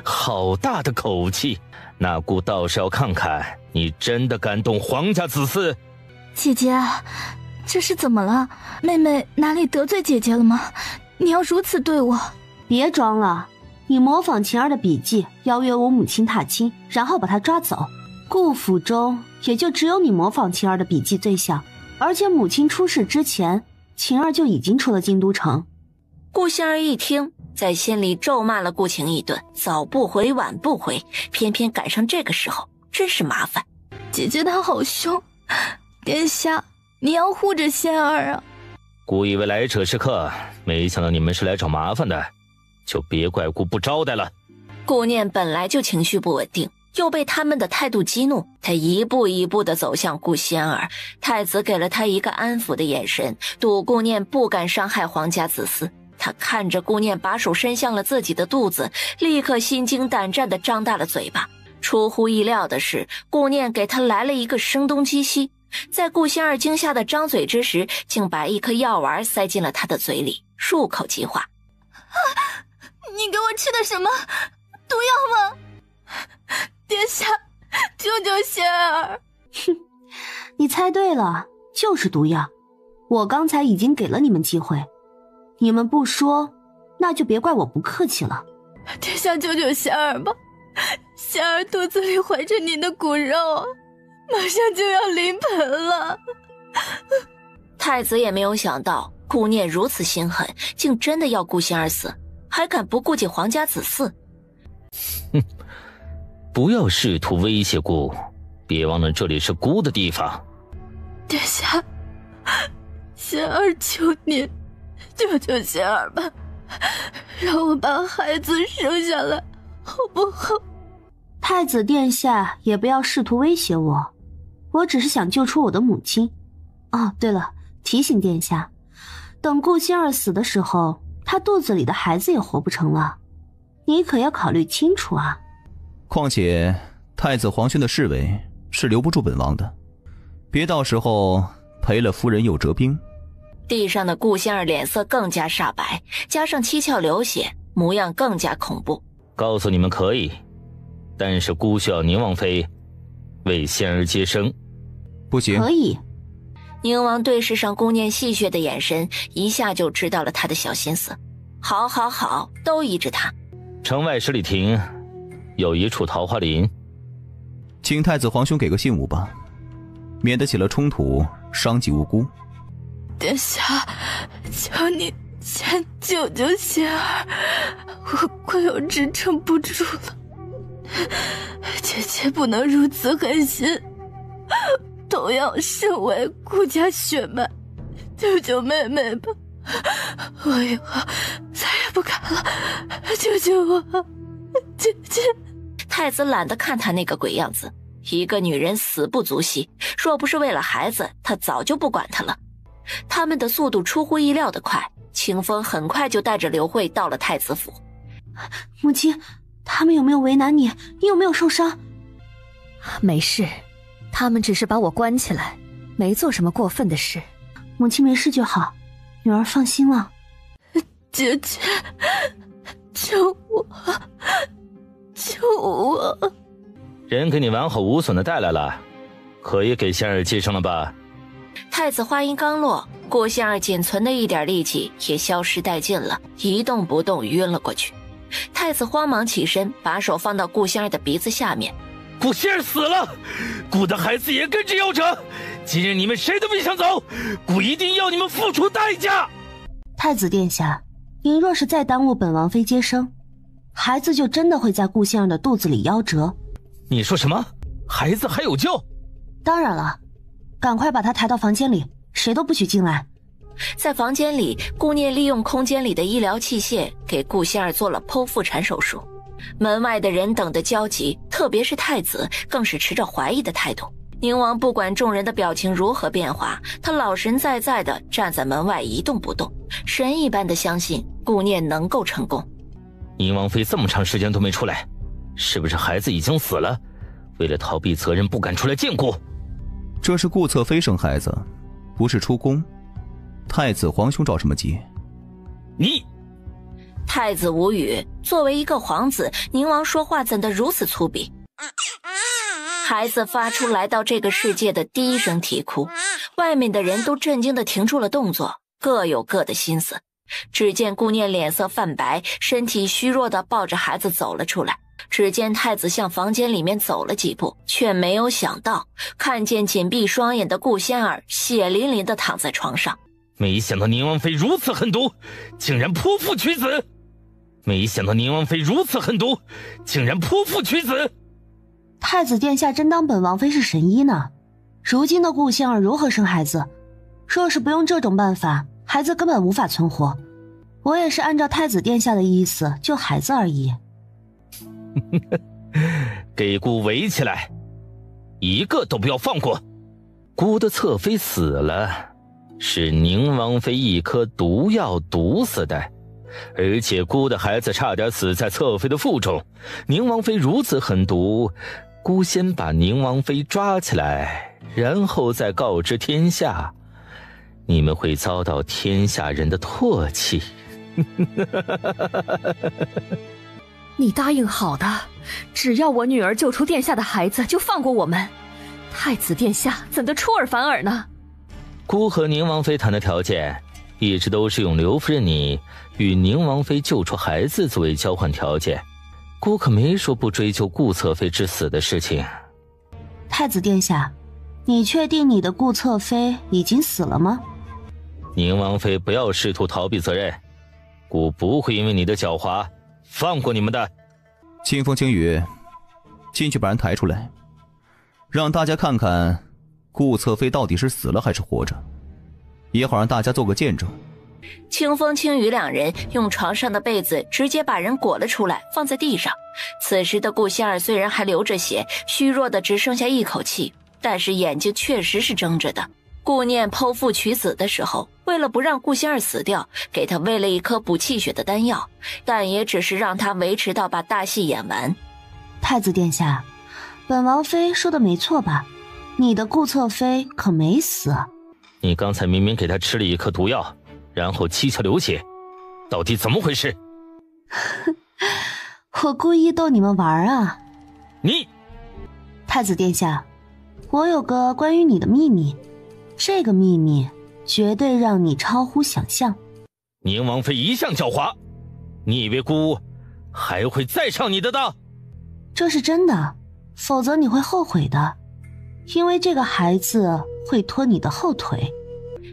好大的口气，那姑倒是要看看你真的敢动皇家子嗣。姐姐，这是怎么了？妹妹哪里得罪姐姐了吗？你要如此对我？别装了，你模仿晴儿的笔迹，邀约我母亲踏青，然后把她抓走。顾府中也就只有你模仿晴儿的笔迹最像，而且母亲出事之前，晴儿就已经出了京都城。顾仙儿一听，在心里咒骂了顾晴一顿，早不回晚不回，偏偏赶上这个时候，真是麻烦。姐姐她好凶，殿下你要护着仙儿啊。姑以为来者是客，没想到你们是来找麻烦的，就别怪姑不招待了。顾念本来就情绪不稳定，又被他们的态度激怒，他一步一步地走向顾仙儿。太子给了他一个安抚的眼神，赌顾念不敢伤害皇家子嗣。他看着顾念把手伸向了自己的肚子，立刻心惊胆战地张大了嘴巴。出乎意料的是，顾念给他来了一个声东击西，在顾仙儿惊吓的张嘴之时，竟把一颗药丸塞进了他的嘴里，入口即化。你给我吃的什么？毒药吗？殿下，救救仙儿！哼，你猜对了，就是毒药。我刚才已经给了你们机会，你们不说，那就别怪我不客气了。殿下救救仙儿吧，仙儿肚子里怀着你的骨肉，马上就要临盆了。太子也没有想到顾念如此心狠，竟真的要顾仙儿死，还敢不顾及皇家子嗣。哼，不要试图威胁姑，别忘了这里是姑的地方。殿下，仙儿求您，救救仙儿吧，让我把孩子生下来，好不好？太子殿下也不要试图威胁我，我只是想救出我的母亲。哦，对了，提醒殿下，等顾仙儿死的时候，她肚子里的孩子也活不成了，你可要考虑清楚啊。况且太子皇兄的侍卫是留不住本王的，别到时候赔了夫人又折兵。地上的顾仙儿脸色更加煞白，加上七窍流血，模样更加恐怖。告诉你们可以，但是姑需要宁王妃为仙儿接生。不行。可以。宁王对视上顾念戏谑的眼神，一下就知道了他的小心思。好好好，都依着他。城外十里亭有一处桃花林，请太子皇兄给个信物吧，免得起了冲突伤及无辜。殿下，求你先救救仙儿，我快要支撑不住了。姐姐不能如此狠心，同样身为顾家血脉，救救妹妹吧，我以后再也不敢了，救救我，姐姐。太子懒得看他那个鬼样子，一个女人死不足惜，若不是为了孩子，他早就不管她了。他们的速度出乎意料的快，清风很快就带着刘慧到了太子府。母亲，他们有没有为难你？你有没有受伤？没事，他们只是把我关起来，没做什么过分的事。母亲没事就好，女儿放心了。姐姐，救我，救我！人给你完好无损的带来了，可以给仙儿接生了吧？太子话音刚落，顾仙儿仅存的一点力气也消失殆尽了，一动不动晕了过去。太子慌忙起身，把手放到顾仙儿的鼻子下面。顾仙儿死了，顾的孩子也跟着夭折，今日你们谁都别想走，顾一定要你们付出代价。太子殿下，您若是再耽误本王妃接生，孩子就真的会在顾仙儿的肚子里夭折。你说什么？孩子还有救？当然了，赶快把他抬到房间里，谁都不许进来。在房间里，顾念利用空间里的医疗器械给顾仙儿做了剖腹产手术。门外的人等得焦急，特别是太子更是持着怀疑的态度。宁王不管众人的表情如何变化，他老神在在地站在门外一动不动，神一般的相信顾念能够成功。宁王妃这么长时间都没出来，是不是孩子已经死了？为了逃避责任不敢出来见顾？这是顾侧妃生孩子，不是出宫，太子皇兄着什么急？你……太子无语，作为一个皇子，宁王说话怎的如此粗鄙？孩子发出来到这个世界的第一声啼哭，外面的人都震惊地停住了动作，各有各的心思。只见顾念脸色泛白，身体虚弱地抱着孩子走了出来。只见太子向房间里面走了几步，却没有想到看见紧闭双眼的顾仙儿血淋淋地躺在床上。没想到宁王妃如此狠毒，竟然剖腹取子！没想到宁王妃如此狠毒，竟然剖腹取子！太子殿下真当本王妃是神医呢？如今的顾仙儿如何生孩子？若是不用这种办法，孩子根本无法存活。我也是按照太子殿下的意思救孩子而已。给姑围起来，一个都不要放过。姑的侧妃死了，是宁王妃一颗毒药毒死的，而且姑的孩子差点死在侧妃的腹中。宁王妃如此狠毒，姑先把宁王妃抓起来，然后再告知天下，你们会遭到天下人的唾弃。你答应好的，只要我女儿救出殿下的孩子，就放过我们。太子殿下怎的出尔反尔呢？姑和宁王妃谈的条件，一直都是用刘夫人你与宁王妃救出孩子作为交换条件。姑可没说不追究顾侧妃之死的事情。太子殿下，你确定你的顾侧妃已经死了吗？宁王妃不要试图逃避责任，姑不会因为你的狡猾放过你们的。清风清雨，进去把人抬出来，让大家看看顾侧妃到底是死了还是活着，也好让大家做个见证。清风清雨两人用床上的被子直接把人裹了出来，放在地上。此时的顾仙儿虽然还流着血，虚弱的只剩下一口气，但是眼睛确实是睁着的。顾念剖腹取子的时候，为了不让顾仙儿死掉，给他喂了一颗补气血的丹药，但也只是让他维持到把大戏演完。太子殿下，本王妃说的没错吧？你的顾侧妃可没死。你刚才明明给他吃了一颗毒药，然后蹊跷流血，到底怎么回事？我故意逗你们玩啊！你，太子殿下，我有个关于你的秘密，这个秘密绝对让你超乎想象。宁王妃一向狡猾，你以为姑还会再上你的当？这是真的，否则你会后悔的，因为这个孩子会拖你的后腿。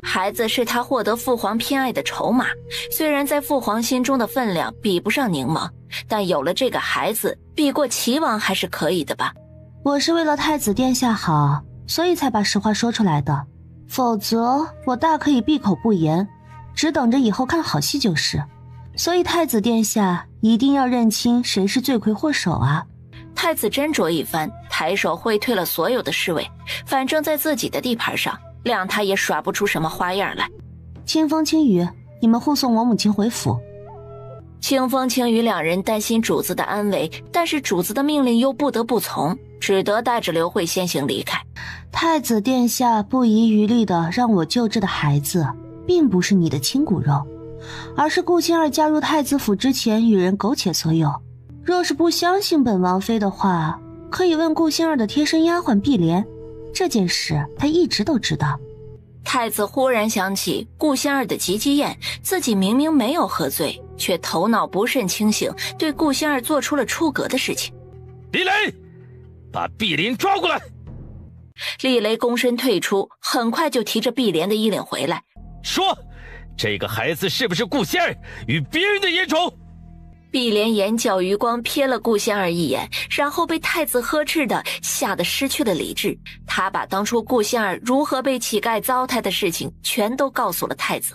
孩子是他获得父皇偏爱的筹码，虽然在父皇心中的分量比不上宁王，但有了这个孩子，比过齐王还是可以的吧。我是为了太子殿下好，所以才把实话说出来的，否则我大可以闭口不言，只等着以后看好戏就是。所以太子殿下一定要认清谁是罪魁祸首啊。太子斟酌一番，抬手挥退了所有的侍卫，反正在自己的地盘上，谅他也耍不出什么花样来。清风清雨，你们护送我母亲回府。清风清雨两人担心主子的安危，但是主子的命令又不得不从，只得带着刘慧先行离开。太子殿下不遗余力地让我救治的孩子，并不是你的亲骨肉，而是顾仙儿加入太子府之前与人苟且所有。若是不相信本王妃的话，可以问顾仙儿的贴身丫鬟碧莲，这件事她一直都知道。太子忽然想起顾仙儿的吉吉宴，自己明明没有喝醉，却头脑不甚清醒，对顾仙儿做出了出格的事情。李雷，把碧莲抓过来。厉雷躬身退出，很快就提着碧莲的衣领回来，说这个孩子是不是顾仙儿与别人的野种？碧莲眼角余光瞥了顾仙儿一眼，然后被太子呵斥的吓得失去了理智。他把当初顾仙儿如何被乞丐糟蹋的事情全都告诉了太子。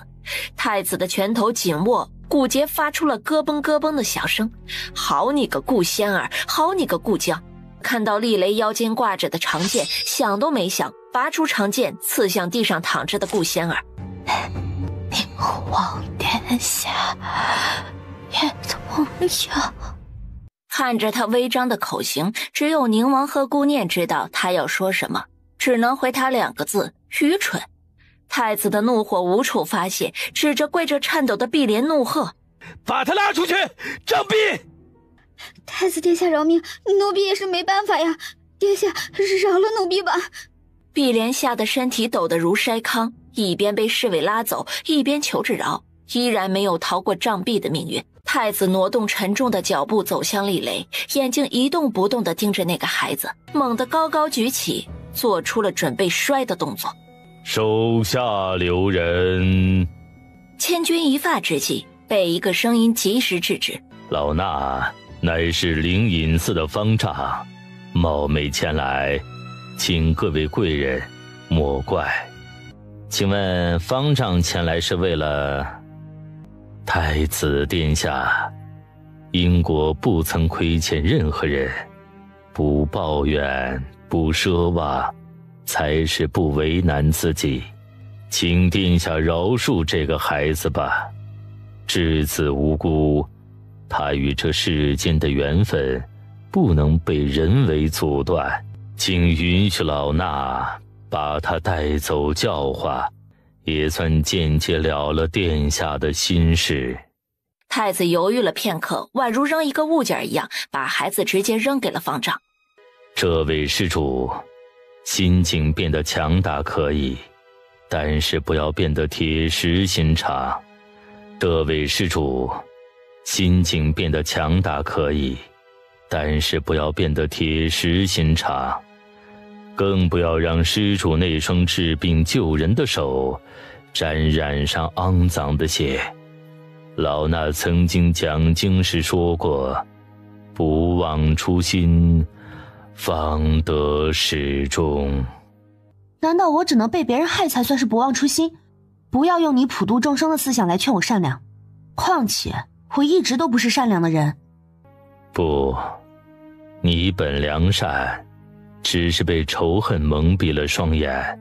太子的拳头紧握，骨节发出了咯嘣咯嘣的响声。好你个顾仙儿，好你个顾江！看到厉雷腰间挂着的长剑，想都没想，拔出长剑刺向地上躺着的顾仙儿。宁王殿下也同样。看着他微张的口型，只有宁王和顾念知道他要说什么，只能回他两个字：愚蠢。太子的怒火无处发泄，指着跪着颤抖的碧莲怒喝：“把他拉出去，杖毙！”太子殿下饶命，奴婢也是没办法呀，殿下饶了奴婢吧。碧莲吓得身体抖得如筛糠，一边被侍卫拉走，一边求着饶，依然没有逃过杖毙的命运。太子挪动沉重的脚步走向厉雷，眼睛一动不动地盯着那个孩子，猛地高高举起，做出了准备摔的动作。手下留人。千钧一发之际，被一个声音及时制止。老衲乃是灵隐寺的方丈，冒昧前来，请各位贵人莫怪。请问方丈前来是为了？太子殿下，因国不曾亏欠任何人，不抱怨，不奢望，才是不为难自己。请殿下饶恕这个孩子吧，稚子无辜，他与这世间的缘分不能被人为阻断，请允许老衲把他带走教化，也算间接了了殿下的心事。太子犹豫了片刻，宛如扔一个物件一样，把孩子直接扔给了方丈。这位施主，心境变得强大可以，但是不要变得铁石心肠。这位施主，心境变得强大可以，但是不要变得铁石心肠。更不要让施主那双治病救人的手沾染上肮脏的血。老衲曾经讲经时说过，不忘初心，方得始终。难道我只能被别人害才算是不忘初心？不要用你普度众生的思想来劝我善良，况且我一直都不是善良的人。不，你本良善，只是被仇恨蒙蔽了双眼。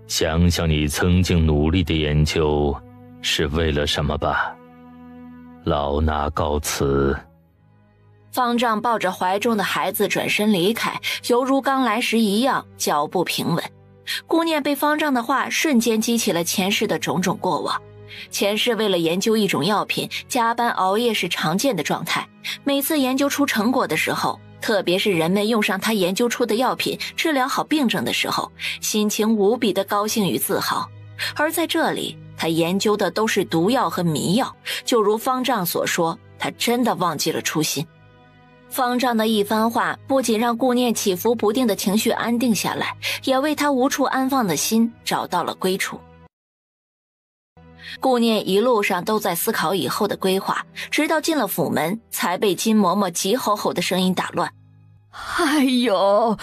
想想你曾经努力的研究是为了什么吧。老衲告辞。方丈抱着怀中的孩子转身离开，犹如刚来时一样，脚步平稳。顾念被方丈的话瞬间激起了前世的种种过往。前世为了研究一种药品，加班熬夜是常见的状态。每次研究出成果的时候，特别是人们用上他研究出的药品治疗好病症的时候，心情无比的高兴与自豪。而在这里，他研究的都是毒药和迷药，就如方丈所说，他真的忘记了初心。方丈的一番话不仅让顾念起伏不定的情绪安定下来，也为他无处安放的心找到了归处。顾念一路上都在思考以后的规划，直到进了府门，才被金嬷嬷急吼吼的声音打乱。哎呦，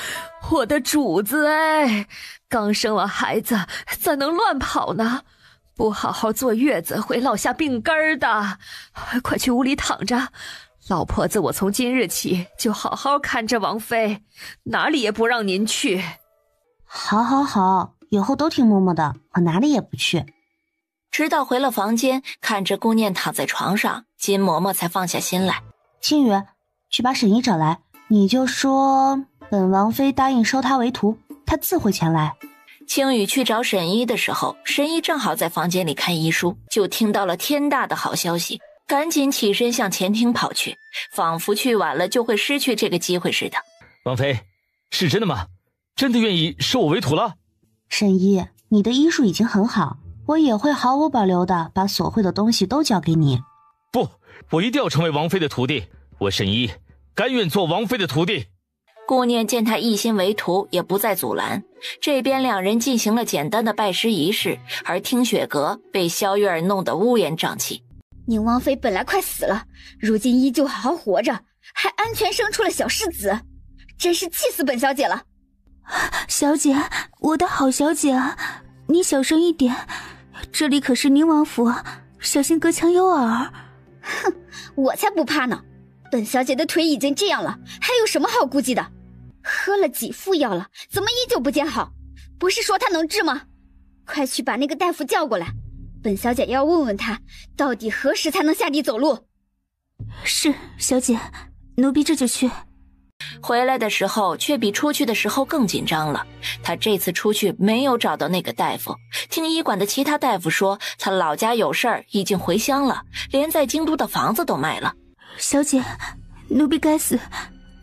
我的主子哎，刚生完孩子怎能乱跑呢？不好好坐月子会落下病根儿的，快去屋里躺着。老婆子我从今日起就好好看着王妃，哪里也不让您去。好好好，以后都听嬷嬷的，我哪里也不去。直到回了房间，看着顾念躺在床上，金嬷嬷才放下心来。青羽，去把沈姨找来，你就说本王妃答应收她为徒，她自会前来。青羽去找沈姨的时候，沈姨正好在房间里看医书，就听到了天大的好消息，赶紧起身向前厅跑去，仿佛去晚了就会失去这个机会似的。王妃，是真的吗？真的愿意收我为徒了？沈姨，你的医术已经很好，我也会毫无保留的把所会的东西都交给你。不，我一定要成为王妃的徒弟，我沈姨甘愿做王妃的徒弟。顾念见他一心为徒，也不再阻拦。这边两人进行了简单的拜师仪式，而听雪阁被萧月儿弄得乌烟瘴气。宁王妃本来快死了，如今依旧好好活着，还安全生出了小世子，真是气死本小姐了。小姐，我的好小姐，你小声一点，这里可是宁王府，小心隔墙有耳。哼，我才不怕呢，本小姐的腿已经这样了，还有什么好顾忌的？喝了几副药了，怎么依旧不见好？不是说她能治吗？快去把那个大夫叫过来，本小姐要问问他，到底何时才能下地走路。是，小姐，奴婢这就去。回来的时候却比出去的时候更紧张了。他这次出去没有找到那个大夫，听医馆的其他大夫说他老家有事儿，已经回乡了，连在京都的房子都卖了。小姐，奴婢该死，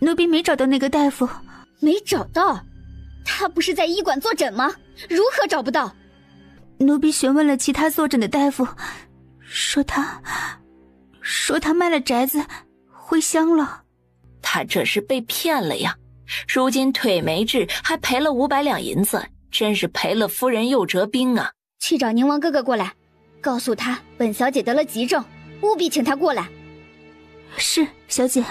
奴婢没找到那个大夫。没找到？他不是在医馆坐诊吗？如何找不到？奴婢询问了其他坐诊的大夫，说他卖了宅子回乡了。他这是被骗了呀！如今腿没治，还赔了500两银子，真是赔了夫人又折兵啊！去找宁王哥哥过来，告诉他本小姐得了急症，务必请他过来。是，小姐。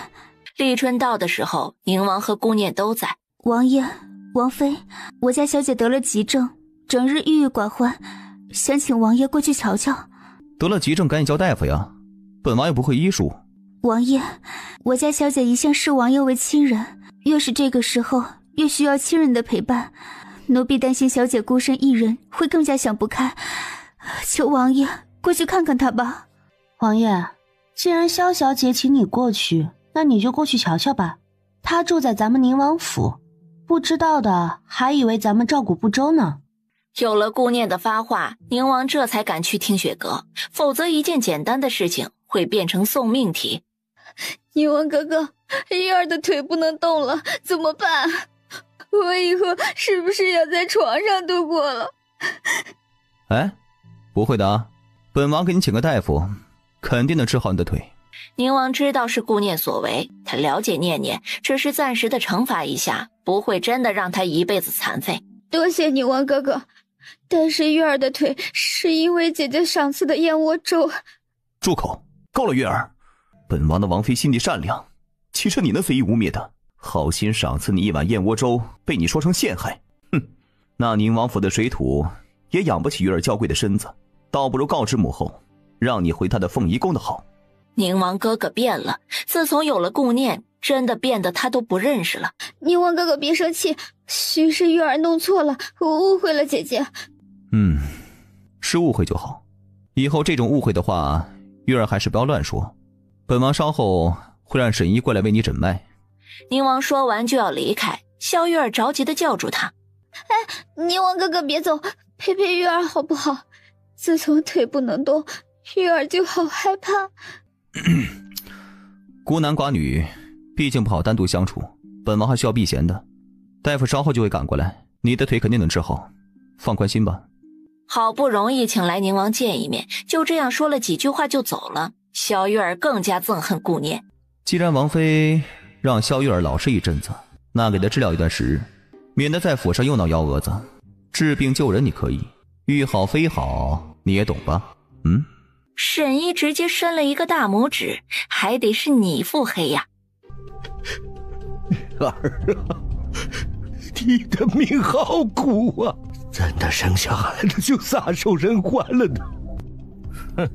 立春到的时候，宁王和姑念都在。王爷、王妃，我家小姐得了急症，整日郁郁寡欢，想请王爷过去瞧瞧。得了急症赶紧叫大夫呀，本王也不会医术。王爷，我家小姐一向视王爷为亲人，越是这个时候越需要亲人的陪伴，奴婢担心小姐孤身一人会更加想不开，求王爷过去看看她吧。王爷，既然萧小姐请你过去，那你就过去瞧瞧吧。她住在咱们宁王府，不知道的还以为咱们照顾不周呢。有了顾念的发话，宁王这才敢去听雪阁，否则一件简单的事情会变成送命题。宁王哥哥，玉儿的腿不能动了，怎么办？我以后是不是要在床上度过了？哎，不会的啊，本王给你请个大夫，肯定能治好你的腿。宁王知道是顾念所为，他了解念念只是暂时的惩罚一下，不会真的让他一辈子残废。多谢宁王哥哥，但是玉儿的腿是因为姐姐上次的燕窝粥。住口！够了，月儿，本王的王妃心地善良，岂是你能随意污蔑的？好心赏赐你一碗燕窝粥，被你说成陷害，哼！那宁王府的水土也养不起月儿娇贵的身子，倒不如告知母后，让你回她的凤仪宫的好。宁王哥哥变了，自从有了顾念，真的变得他都不认识了。宁王哥哥别生气，许是玉儿弄错了，我误会了姐姐。是误会就好，以后这种误会的话，玉儿还是不要乱说。本王稍后会让沈医过来为你诊脉。宁王说完就要离开，萧玉儿着急地叫住他：哎，宁王哥哥别走，陪陪玉儿好不好？自从腿不能动，玉儿就好害怕。孤男寡女毕竟不好单独相处，本王还需要避嫌的。大夫稍后就会赶过来，你的腿肯定能治好，放宽心吧。好不容易请来宁王见一面，就这样说了几句话就走了。萧玉儿更加憎恨顾念。既然王妃让萧玉儿老实一阵子，那给她治疗一段时日，免得在府上又闹幺蛾子。治病救人你可以，欲好非好你也懂吧？沈医直接伸了一个大拇指，还得是你腹黑呀！儿啊，你的命好苦啊！真的生下孩子就撒手人寰了呢。哼，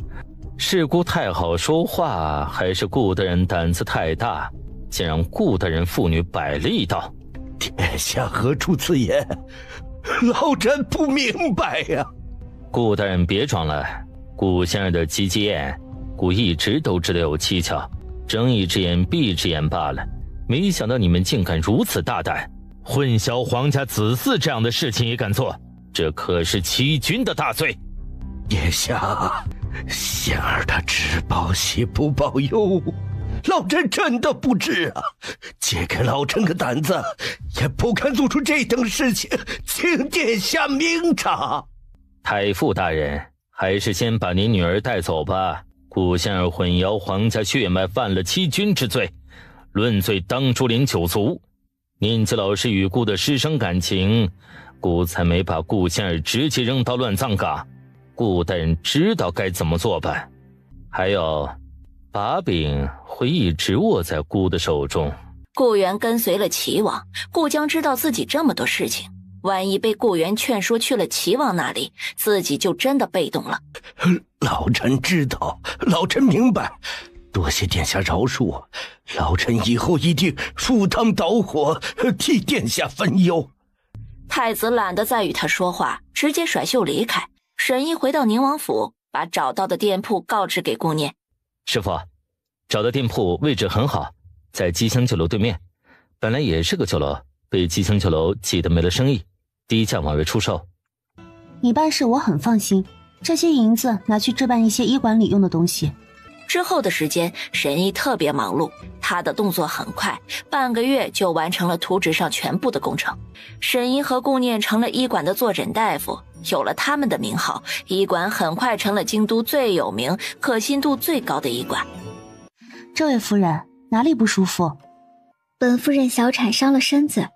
是顾太好说话，还是顾大人胆子太大，竟让顾大人父女摆了一道？殿下何出此言？老臣不明白呀。顾大人别装了，顾先生的鸡鸡眼，顾一直都知道有蹊跷，睁一只眼闭一只眼罢了。没想到你们竟敢如此大胆，混淆皇家子嗣这样的事情也敢做，这可是欺君的大罪。殿下，仙儿他只报喜不报忧，老臣真的不知啊，借给老臣个胆子，也不敢做出这等事情，请殿下明察。太傅大人，还是先把您女儿带走吧。顾仙儿混淆皇家血脉，犯了欺君之罪，论罪当株连9族。念及老师与顾的师生感情，顾才没把顾仙儿直接扔到乱葬岗。顾大人知道该怎么做办。还有，把柄会一直握在顾的手中。顾源跟随了齐王，顾江知道自己这么多事情，万一被顾源劝说去了齐王那里，自己就真的被动了。老臣知道，老臣明白，多谢殿下饶恕我，老臣以后一定赴汤蹈火，替殿下分忧。太子懒得再与他说话，直接甩袖离开。沈毅回到宁王府，把找到的店铺告知给顾念。师傅，找的店铺位置很好，在吉祥酒楼对面，本来也是个酒楼，被吉星酒楼挤得没了生意，低价往外出售。你办事我很放心，这些银子拿去置办一些医馆里用的东西。之后的时间，沈毅特别忙碌，他的动作很快，半个月就完成了图纸上全部的工程。沈毅和顾念成了医馆的坐诊大夫，有了他们的名号，医馆很快成了京都最有名、可信度最高的医馆。这位夫人，哪里不舒服？本夫人小产伤了身子，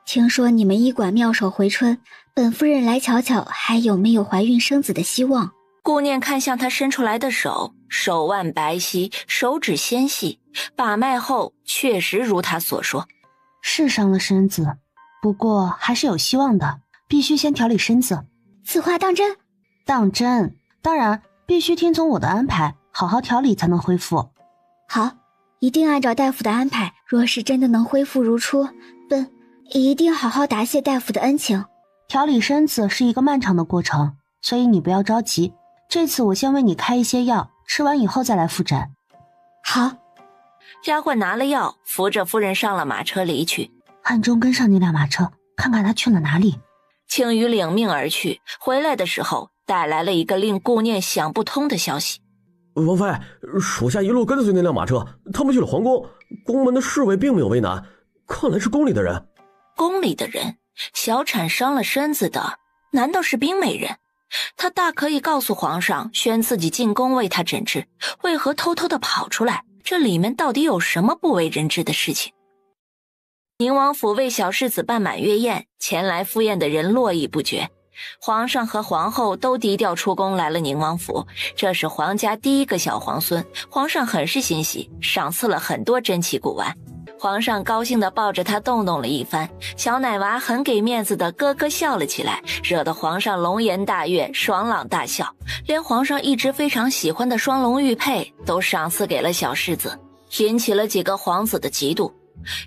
听说你们医馆妙手回春，本夫人来瞧瞧还有没有怀孕生子的希望。顾念看向他伸出来的手，手腕白皙，手指纤细，把脉后确实如他所说，是伤了身子，不过还是有希望的，必须先调理身子。此话当真？当真，当然必须听从我的安排，好好调理才能恢复。好，一定按照大夫的安排，若是真的能恢复如初，本一定好好答谢大夫的恩情。调理身子是一个漫长的过程，所以你不要着急。这次我先为你开一些药，吃完以后再来复诊。好。丫鬟拿了药，扶着夫人上了马车离去。暗中跟上那辆马车，看看他去了哪里。青羽领命而去，回来的时候带来了一个令顾念想不通的消息。王妃，属下一路跟随那辆马车，他们去了皇宫，宫门的侍卫并没有为难，看来是宫里的人。宫里的人？小产伤了身子的，难道是冰美人？他大可以告诉皇上，宣自己进宫为他诊治，为何偷偷的跑出来？这里面到底有什么不为人知的事情？宁王府为小世子办满月宴，前来赴宴的人络绎不绝。皇上和皇后都低调出宫来了宁王府，这是皇家第一个小皇孙，皇上很是欣喜，赏赐了很多珍奇古玩。皇上高兴地抱着他动动了一番，小奶娃很给面子的咯咯笑了起来，惹得皇上龙颜大悦，爽朗大笑，连皇上一直非常喜欢的双龙玉佩都赏赐给了小世子，引起了几个皇子的嫉妒。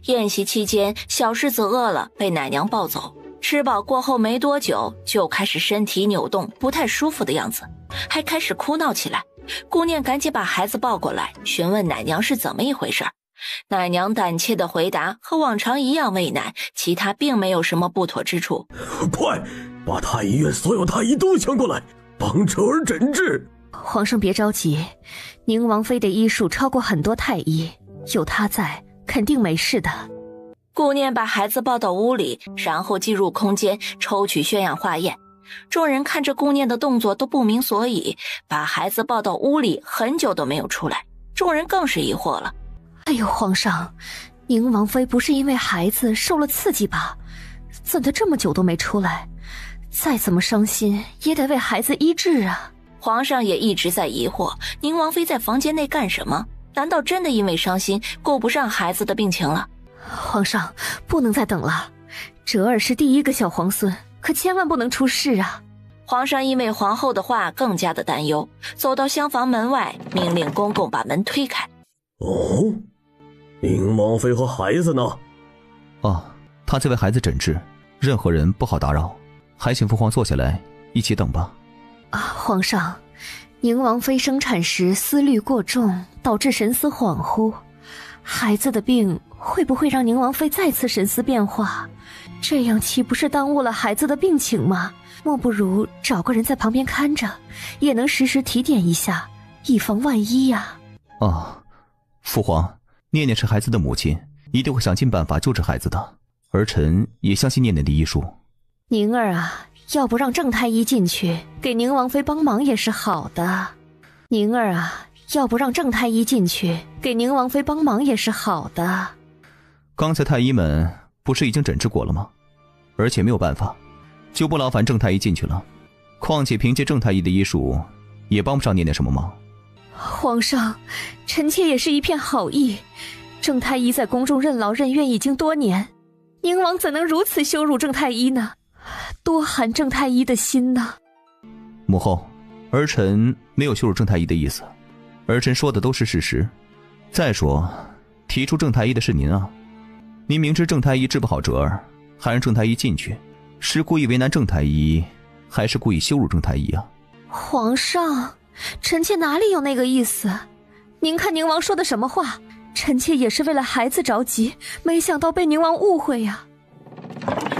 宴席期间，小世子饿了，被奶娘抱走，吃饱过后没多久就开始身体扭动，不太舒服的样子，还开始哭闹起来。顾念赶紧把孩子抱过来，询问奶娘是怎么一回事。奶娘胆怯的回答和往常一样喂奶，其他并没有什么不妥之处。快把太医院所有太医都抢过来，帮侄儿诊治。皇上别着急，宁王妃的医术超过很多太医，有她在肯定没事的。顾念把孩子抱到屋里，然后进入空间抽取血氧化验。众人看着顾念的动作都不明所以，把孩子抱到屋里很久都没有出来，众人更是疑惑了。哎呦，皇上，宁王妃不是因为孩子受了刺激吧？怎的这么久都没出来？再怎么伤心也得为孩子医治啊！皇上也一直在疑惑，宁王妃在房间内干什么？难道真的因为伤心顾不上孩子的病情了？皇上，不能再等了，哲儿是第一个小皇孙，可千万不能出事啊！皇上因为皇后的话更加的担忧，走到厢房门外，命令公公把门推开。哦，宁王妃和孩子呢？哦，他在为孩子诊治，任何人不好打扰，还请父皇坐下来一起等吧。皇上，宁王妃生产时思虑过重，导致神思恍惚，孩子的病会不会让宁王妃再次神思变化？这样岂不是耽误了孩子的病情吗？莫不如找个人在旁边看着，也能时时提点一下，以防万一呀。父皇，念念是孩子的母亲，一定会想尽办法救治孩子的，儿臣也相信念念的医术。宁儿啊，要不让郑太医进去给宁王妃帮忙也是好的。宁儿啊，要不让郑太医进去给宁王妃帮忙也是好的。刚才太医们不是已经诊治过了吗？而且没有办法，就不劳烦郑太医进去了。况且凭借郑太医的医术，也帮不上念念什么忙。皇上，臣妾也是一片好意。郑太医在宫中任劳任怨已经多年，宁王怎能如此羞辱郑太医呢？多寒郑太医的心呢！母后，儿臣没有羞辱郑太医的意思，儿臣说的都是事实。再说，提出郑太医的是您啊，您明知郑太医治不好哲儿，还让郑太医进去，是故意为难郑太医，还是故意羞辱郑太医啊？皇上，臣妾哪里有那个意思？您看宁王说的什么话？臣妾也是为了孩子着急，没想到被宁王误会呀。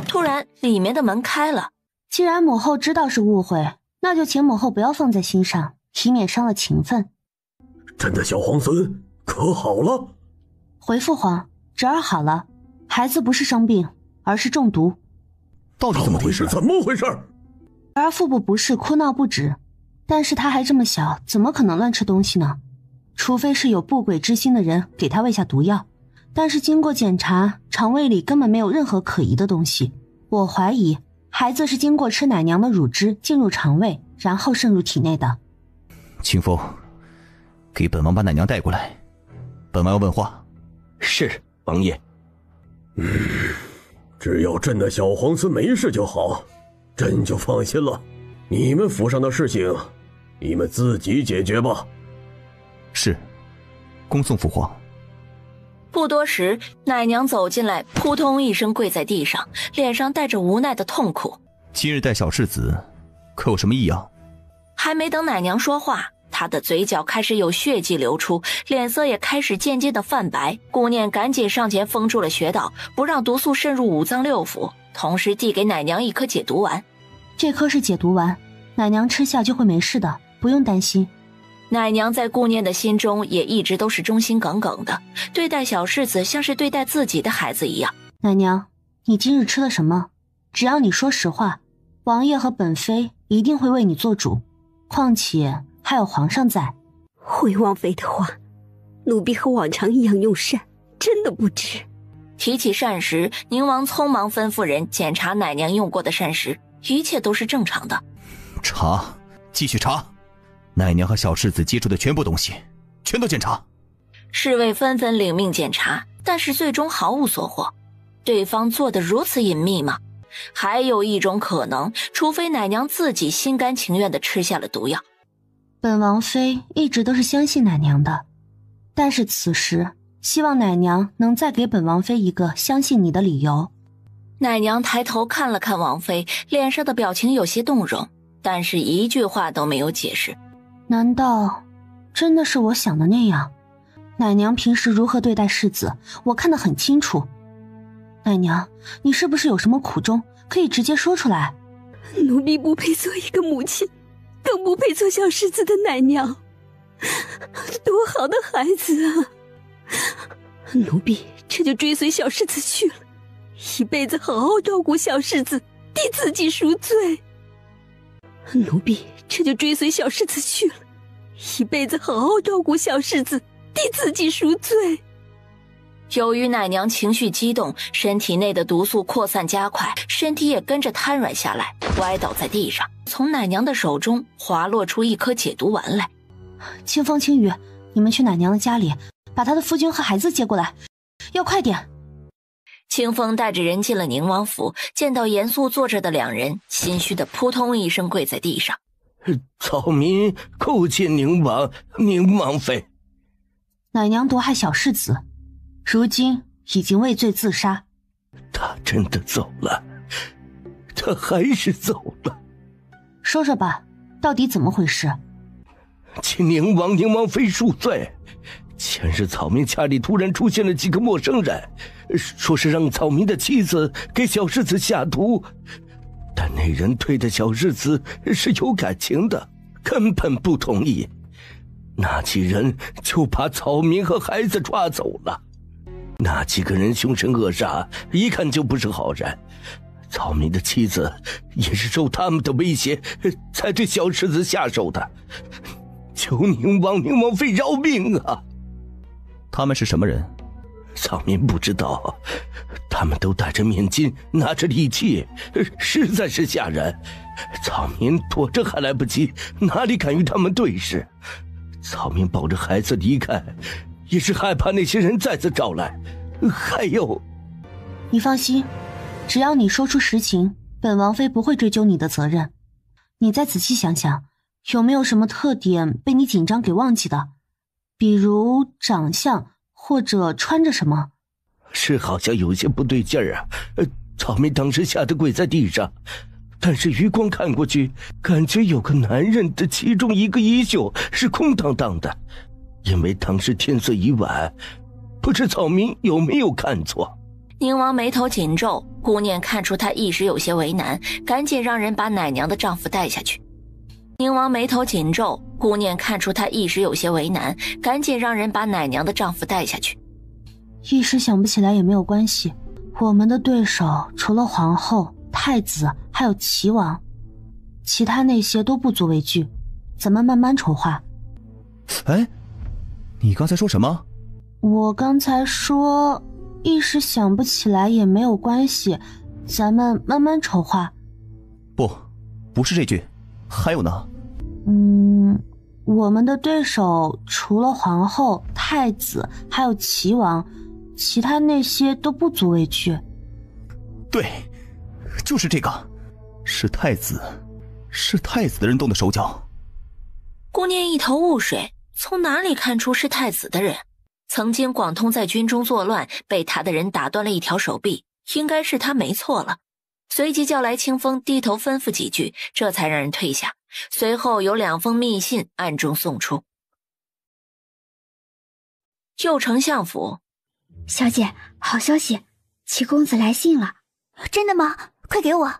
突然，里面的门开了。既然母后知道是误会，那就请母后不要放在心上，以免伤了情分。朕的小皇孙可好了？回父皇，侄儿好了，孩子不是生病，而是中毒。到底怎么回事？怎么回事？侄儿腹部不适，哭闹不止，但是他还这么小，怎么可能乱吃东西呢？除非是有不轨之心的人给他喂下毒药，但是经过检查，肠胃里根本没有任何可疑的东西。我怀疑孩子是经过吃奶娘的乳汁进入肠胃，然后渗入体内的。清风，给本王把奶娘带过来，本王要问话。是，王爷。只要朕的小皇孙没事就好，朕就放心了。你们府上的事情，你们自己解决吧。是，恭送父皇。不多时，奶娘走进来，扑通一声跪在地上，脸上带着无奈的痛苦。今日带小世子，可有什么异样？还没等奶娘说话，她的嘴角开始有血迹流出，脸色也开始渐渐的泛白。顾念赶紧上前封住了穴道，不让毒素渗入五脏六腑，同时递给奶娘一颗解毒丸。这颗是解毒丸，奶娘吃下就会没事的，不用担心。奶娘在顾念的心中也一直都是忠心耿耿的，对待小世子像是对待自己的孩子一样。奶娘，你今日吃了什么？只要你说实话，王爷和本妃一定会为你做主，况且还有皇上在。回王妃的话，奴婢和往常一样用膳，真的不知。提起膳食，宁王匆忙吩咐人检查奶娘用过的膳食，一切都是正常的。查，继续查。奶娘和小世子接触的全部东西，全都检查。侍卫纷纷领命检查，但是最终毫无所获。对方做得如此隐秘吗？还有一种可能，除非奶娘自己心甘情愿地吃下了毒药。本王妃一直都是相信奶娘的，但是此时希望奶娘能再给本王妃一个相信你的理由。奶娘抬头看了看王妃，脸上的表情有些动容，但是一句话都没有解释。难道真的是我想的那样？奶娘平时如何对待世子，我看得很清楚。奶娘，你是不是有什么苦衷，可以直接说出来？奴婢不配做一个母亲，更不配做小世子的奶娘。多好的孩子啊！奴婢这就追随小世子去了，一辈子好好照顾小世子，替自己赎罪。奴婢这就追随小世子去了，一辈子好好照顾小世子，替自己赎罪。由于奶娘情绪激动，身体内的毒素扩散加快，身体也跟着瘫软下来，歪倒在地上。从奶娘的手中滑落出一颗解毒丸来。清风青雨，你们去奶娘的家里，把她的夫君和孩子接过来，要快点。清风带着人进了宁王府，见到严肃坐着的两人，心虚的扑通一声跪在地上。草民叩见宁王妃。奶娘毒害小世子，如今已经畏罪自杀。他真的走了，他还是走了。说说吧，到底怎么回事？请宁王妃恕罪。前日草民家里突然出现了几个陌生人，说是让草民的妻子给小世子下毒，但那人对的小世子是有感情的，根本不同意。那几人就把草民和孩子抓走了。那几个人凶神恶煞，一看就不是好人。草民的妻子也是受他们的威胁才对小世子下手的。求宁王妃饶命啊！他们是什么人？草民不知道，他们都戴着面巾，拿着利器，实在是吓人。草民躲着还来不及，哪里敢与他们对视？草民抱着孩子离开，也是害怕那些人再次找来。还有，你放心，只要你说出实情，本王妃不会追究你的责任。你再仔细想想，有没有什么特点被你紧张给忘记的？比如长相，或者穿着什么？是好像有些不对劲儿啊。草民当时吓得跪在地上，但是余光看过去，感觉有个男人的其中一个衣袖是空荡荡的，因为当时天色已晚，不知草民有没有看错？宁王眉头紧皱，顾念看出他一时有些为难，赶紧让人把奶娘的丈夫带下去。宁王眉头紧皱，顾念看出他一时有些为难，赶紧让人把奶娘的丈夫带下去。一时想不起来也没有关系，我们的对手除了皇后、太子还有齐王，其他那些都不足为惧，咱们慢慢筹划。哎，你刚才说什么？我刚才说一时想不起来也没有关系，咱们慢慢筹划。不是这句，还有呢。我们的对手除了皇后、太子还有齐王，其他那些都不足为惧。对，就是这个，是太子的人动的手脚。顾念一头雾水，从哪里看出是太子的人？曾经广通在军中作乱，被他的人打断了一条手臂，应该是他没错了。随即叫来清风，低头吩咐几句，这才让人退下。随后有2封密信暗中送出。右丞相府，小姐，好消息，齐公子来信了。真的吗？快给我。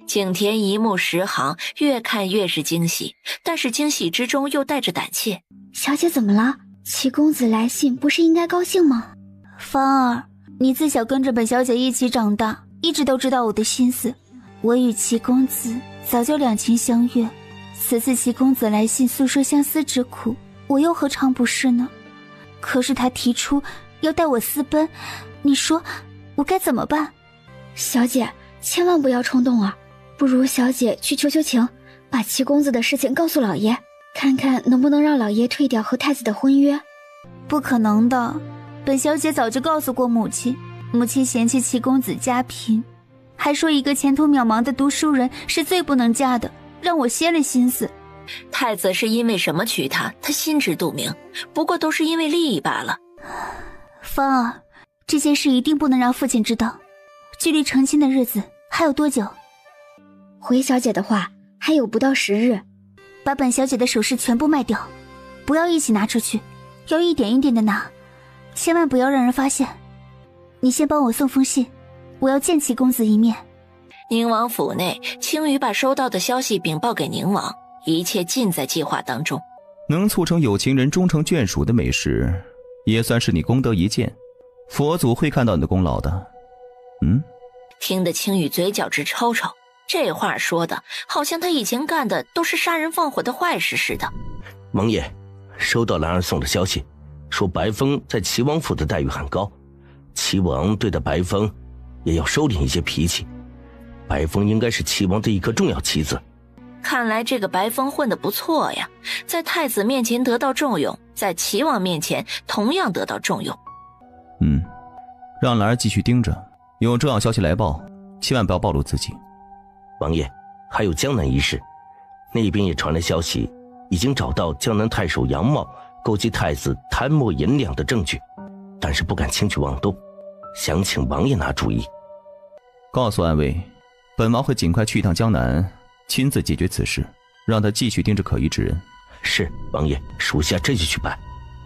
景甜一目十行，越看越是惊喜，但是惊喜之中又带着胆怯。小姐怎么了？齐公子来信不是应该高兴吗？芳儿，你自小跟着本小姐一起长大，一直都知道我的心思。我与齐公子早就两情相悦，此次齐公子来信诉说相思之苦，我又何尝不是呢？可是他提出要带我私奔，你说我该怎么办？小姐千万不要冲动啊，不如小姐去求求情，把齐公子的事情告诉老爷，看看能不能让老爷退掉和太子的婚约。不可能的，本小姐早就告诉过母亲，母亲嫌弃齐公子家贫，还说一个前途渺茫的读书人是最不能嫁的，让我歇了心思。太子是因为什么娶她，他心知肚明，不过都是因为利益罢了。芳儿，这件事一定不能让父亲知道。距离成亲的日子还有多久？回小姐的话，还有不到10日。把本小姐的首饰全部卖掉，不要一起拿出去，要一点一点的拿，千万不要让人发现。你先帮我送封信，我要见齐公子一面。宁王府内，青羽把收到的消息禀报给宁王，一切尽在计划当中。能促成有情人终成眷属的美事，也算是你功德一件，佛祖会看到你的功劳的。听得青羽嘴角直抽抽，这话说的好像他以前干的都是杀人放火的坏事似的。王爷，收到兰儿送的消息，说白风在齐王府的待遇很高，齐王对待白风也要收敛一些脾气。白风应该是齐王的一颗重要棋子。看来这个白风混得不错呀，在太子面前得到重用，在齐王面前同样得到重用。让兰儿继续盯着，有重要消息来报，千万不要暴露自己。王爷，还有江南一事，那边也传来消息，已经找到江南太守杨茂勾结太子贪墨银两的证据，但是不敢轻举妄动，想请王爷拿主意。告诉安卫，本王会尽快去一趟江南，亲自解决此事，让他继续盯着可疑之人。是，王爷，属下这就去办。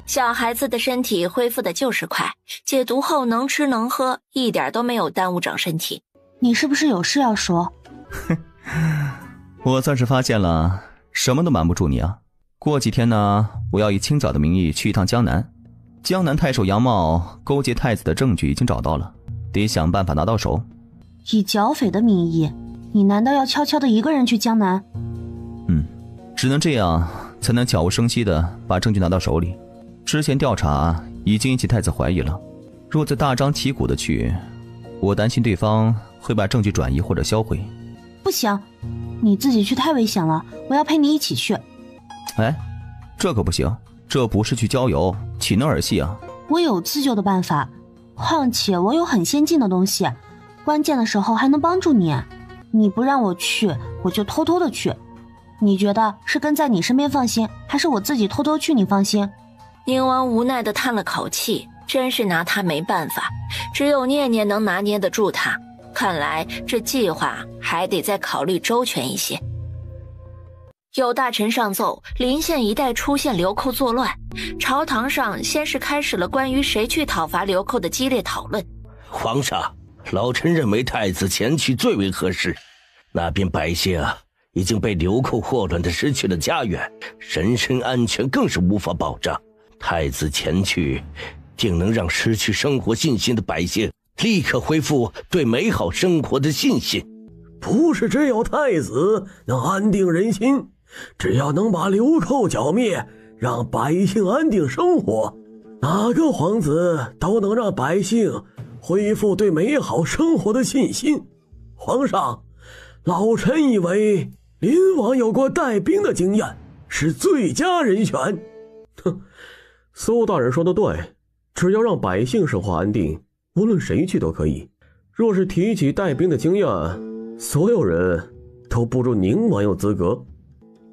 小孩子的身体恢复的就是快，解毒后能吃能喝，一点都没有耽误长身体。你是不是有事要说？我算是发现了，什么都瞒不住你啊。过几天呢，我要以清剿的名义去一趟江南。江南太守杨茂勾结太子的证据已经找到了，得想办法拿到手。以剿匪的名义，你难道要悄悄的一个人去江南？只能这样才能悄无声息的把证据拿到手里。之前调查已经引起太子怀疑了，若再大张旗鼓的去，我担心对方会把证据转移或者销毁。不行，你自己去太危险了，我要陪你一起去。哎，这可不行，这不是去郊游，岂能儿戏啊？我有自救的办法，况且我有很先进的东西，关键的时候还能帮助你。你不让我去，我就偷偷的去。你觉得是跟在你身边放心，还是我自己偷偷去你放心？宁王无奈地叹了口气，真是拿他没办法，只有念念能拿捏得住他。看来这计划还得再考虑周全一些。有大臣上奏，临县一带出现流寇作乱。朝堂上先是开始了关于谁去讨伐流寇的激烈讨论。皇上，老臣认为太子前去最为合适。那边百姓已经被流寇祸乱的失去了家园，人身安全更是无法保障。太子前去，定能让失去生活信心的百姓立刻恢复对美好生活的信心。不是只有太子能安定人心，只要能把流寇剿灭，让百姓安定生活，哪个皇子都能让百姓恢复对美好生活的信心。皇上，老臣以为林王有过带兵的经验，是最佳人选。哼，苏大人说的对，只要让百姓生活安定，无论谁去都可以。若是提起带兵的经验，所有人都不如宁王有资格。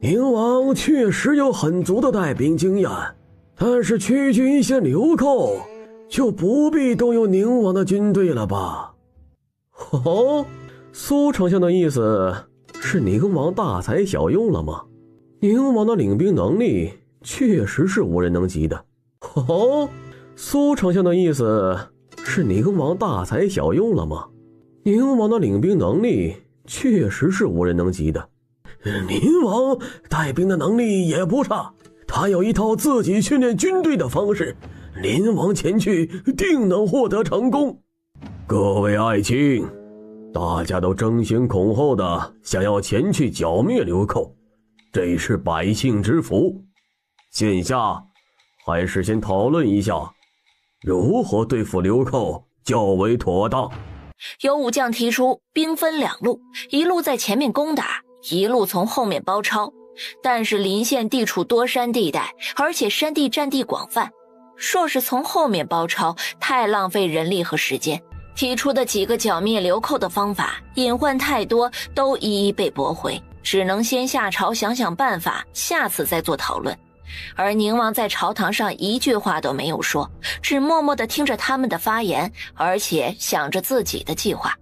宁王确实有很足的带兵经验，但是区区一些流寇，就不必动用宁王的军队了吧？哦，苏丞相的意思是宁王大材小用了吗？宁王的领兵能力确实是无人能及的。哦，苏丞相的意思是宁王大材小用了吗？宁王的领兵能力确实是无人能及的。宁王带兵的能力也不差，他有一套自己训练军队的方式，林王前去定能获得成功。各位爱卿，大家都争先恐后的想要前去剿灭流寇，这是百姓之福。现下还是先讨论一下如何对付流寇较为妥当。有武将提出兵分两路，一路在前面攻打，一路从后面包抄。但是临县地处多山地带，而且山地占地广泛，若是从后面包抄，太浪费人力和时间。提出的几个剿灭流寇的方法隐患太多，都一一被驳回，只能先下朝想想办法，下次再做讨论。而宁王在朝堂上一句话都没有说，只默默地听着他们的发言，而且想着自己的计划。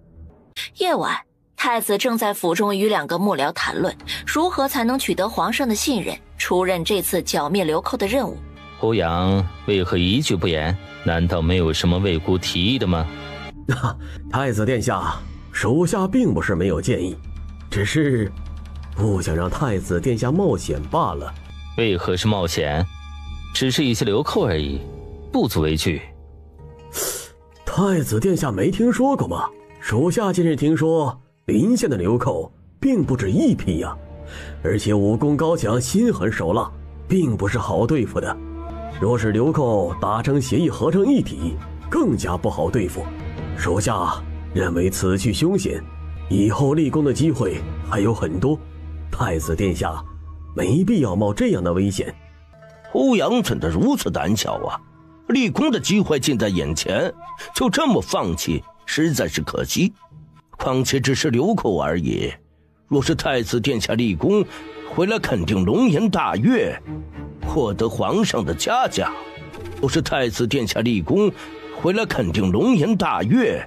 夜晚，太子正在府中与2个幕僚谈论如何才能取得皇上的信任，出任这次剿灭流寇的任务。欧阳为何一句不言？难道没有什么魏姑提议的吗？太子殿下，属下并不是没有建议，只是不想让太子殿下冒险罢了。为何是冒险？只是一些流寇而已，不足为惧。太子殿下没听说过吗？属下近日听说临县的流寇并不止一批呀，而且武功高强，心狠手辣，并不是好对付的。若是流寇达成协议合成一体，更加不好对付。属下认为此去凶险，以后立功的机会还有很多，太子殿下没必要冒这样的危险。欧阳怎的如此胆小啊？立功的机会近在眼前，就这么放弃，实在是可惜。况且只是流寇而已，若是太子殿下立功，回来肯定龙颜大悦，获得皇上的嘉奖。若是太子殿下立功，回来肯定龙颜大悦，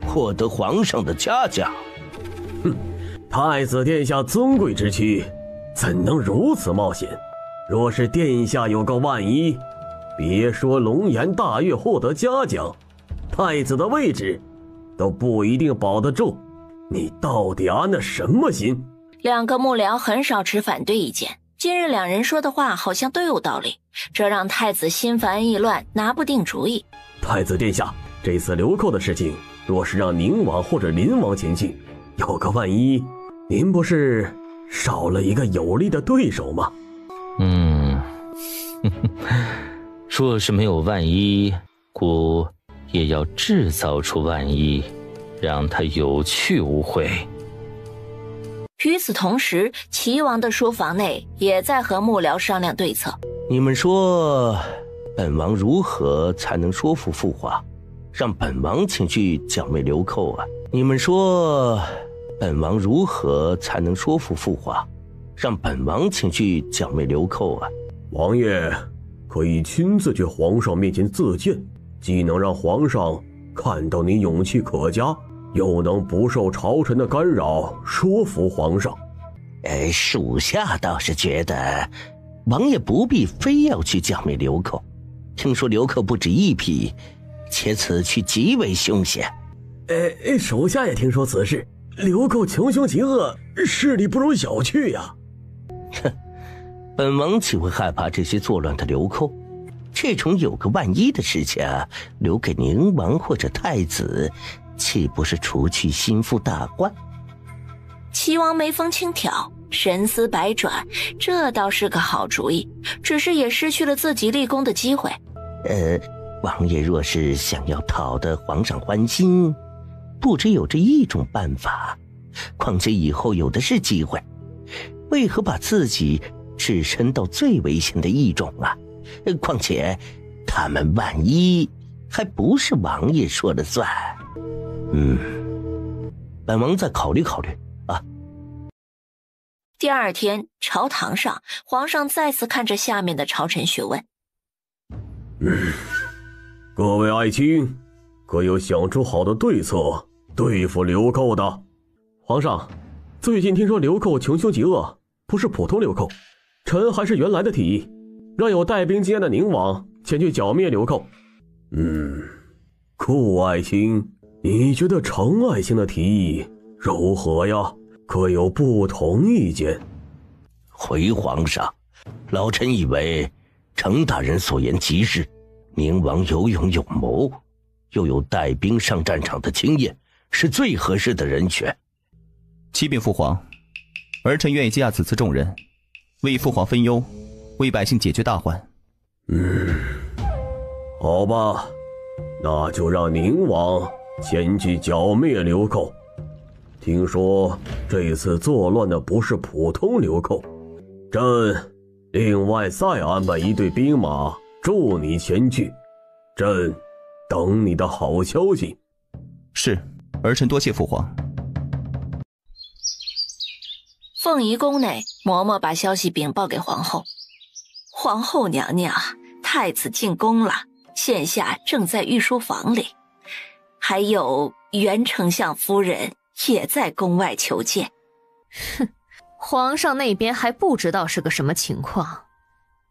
获得皇上的嘉奖。哼，太子殿下尊贵之躯，怎能如此冒险？若是殿下有个万一，别说龙颜大悦获得嘉奖，太子的位置都不一定保得住。你到底安的什么心？2个幕僚很少持反对意见，今日2人说的话好像都有道理，这让太子心烦意乱，拿不定主意。太子殿下，这次流寇的事情，若是让宁王或者林王前去，有个万一，您不是少了一个有力的对手吗？若是没有万一，故也要制造出万一，让他有去无回。与此同时，齐王的书房内也在和幕僚商量对策。你们说本王如何才能说服父皇，让本王前去剿灭流寇啊？你们说本王如何才能说服父皇，让本王前去剿灭流寇啊？王爷可以亲自去皇上面前自荐，既能让皇上看到你勇气可嘉，又能不受朝臣的干扰，说服皇上。属下倒是觉得，王爷不必非要去剿灭流寇。听说流寇不止一批，且此去极为凶险。属下也听说此事。流寇穷凶极恶，势力不容小觑呀。哼，本王岂会害怕这些作乱的流寇？这种有个万一的事情，留给宁王或者太子，岂不是除去心腹大患？齐王眉峰轻挑，神思百转，这倒是个好主意，只是也失去了自己立功的机会。王爷若是想要讨得皇上欢心，不只有这一种办法，况且以后有的是机会，为何把自己置身到最危险的一种啊？况且他们万一还不是王爷说了算。本王再考虑考虑啊。第二天，朝堂上，皇上再次看着下面的朝臣询问：各位爱卿，可有想出好的对策对付流寇的？皇上，最近听说流寇穷凶极恶，不是普通流寇，臣还是原来的提议，让有带兵经验的宁王前去剿灭流寇。顾爱卿，你觉得程爱卿的提议如何呀？可有不同意见？回皇上，老臣以为程大人所言极是，宁王有勇有谋，又有带兵上战场的经验，是最合适的人选。启禀父皇，儿臣愿意接下此次重任，为父皇分忧，为百姓解决大患。好吧，那就让宁王前去剿灭流寇。听说这次作乱的不是普通流寇，朕另外再安排一队兵马助你前去，朕等你的好消息。是，儿臣多谢父皇。凤仪宫内，嬷嬷把消息禀报给皇后。皇后娘娘，太子进宫了，现下正在御书房里，还有袁丞相夫人也在宫外求见。哼，皇上那边还不知道是个什么情况，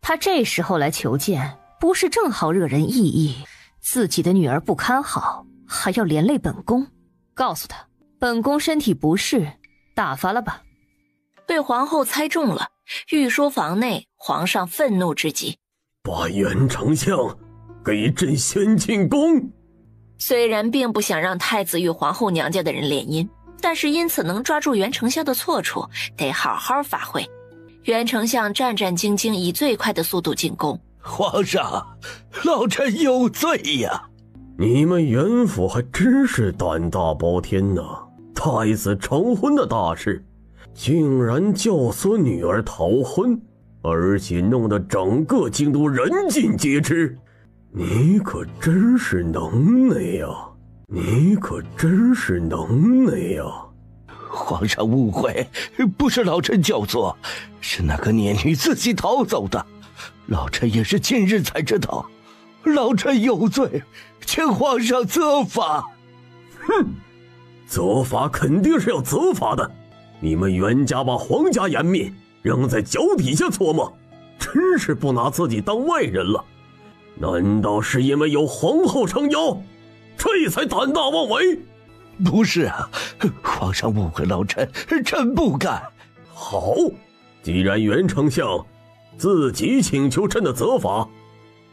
他这时候来求见，不是正好惹人异议？自己的女儿不堪好，还要连累本宫。告诉他，本宫身体不适，打发了吧。被皇后猜中了，御书房内，皇上愤怒至极，把袁丞相给朕先进宫。虽然并不想让太子与皇后娘家的人联姻，但是因此能抓住袁丞相的错处，得好好发挥。袁丞相战战兢兢，以最快的速度进宫。皇上，老臣有罪呀！你们袁府还真是胆大包天呐！太子成婚的大事，竟然教唆女儿逃婚，而且弄得整个京都人尽皆知。你可真是能耐呀！你可真是能耐呀！皇上误会，不是老臣教唆，是那个孽女自己逃走的。老臣也是近日才知道，老臣有罪，请皇上责罚。哼，责罚肯定是要责罚的。你们袁家把皇家颜面扔在脚底下搓磨，真是不拿自己当外人了。难道是因为有皇后撑腰，这才胆大妄为？不是啊，皇上误会老臣，臣不敢。好，既然袁丞相自己请求朕的责罚，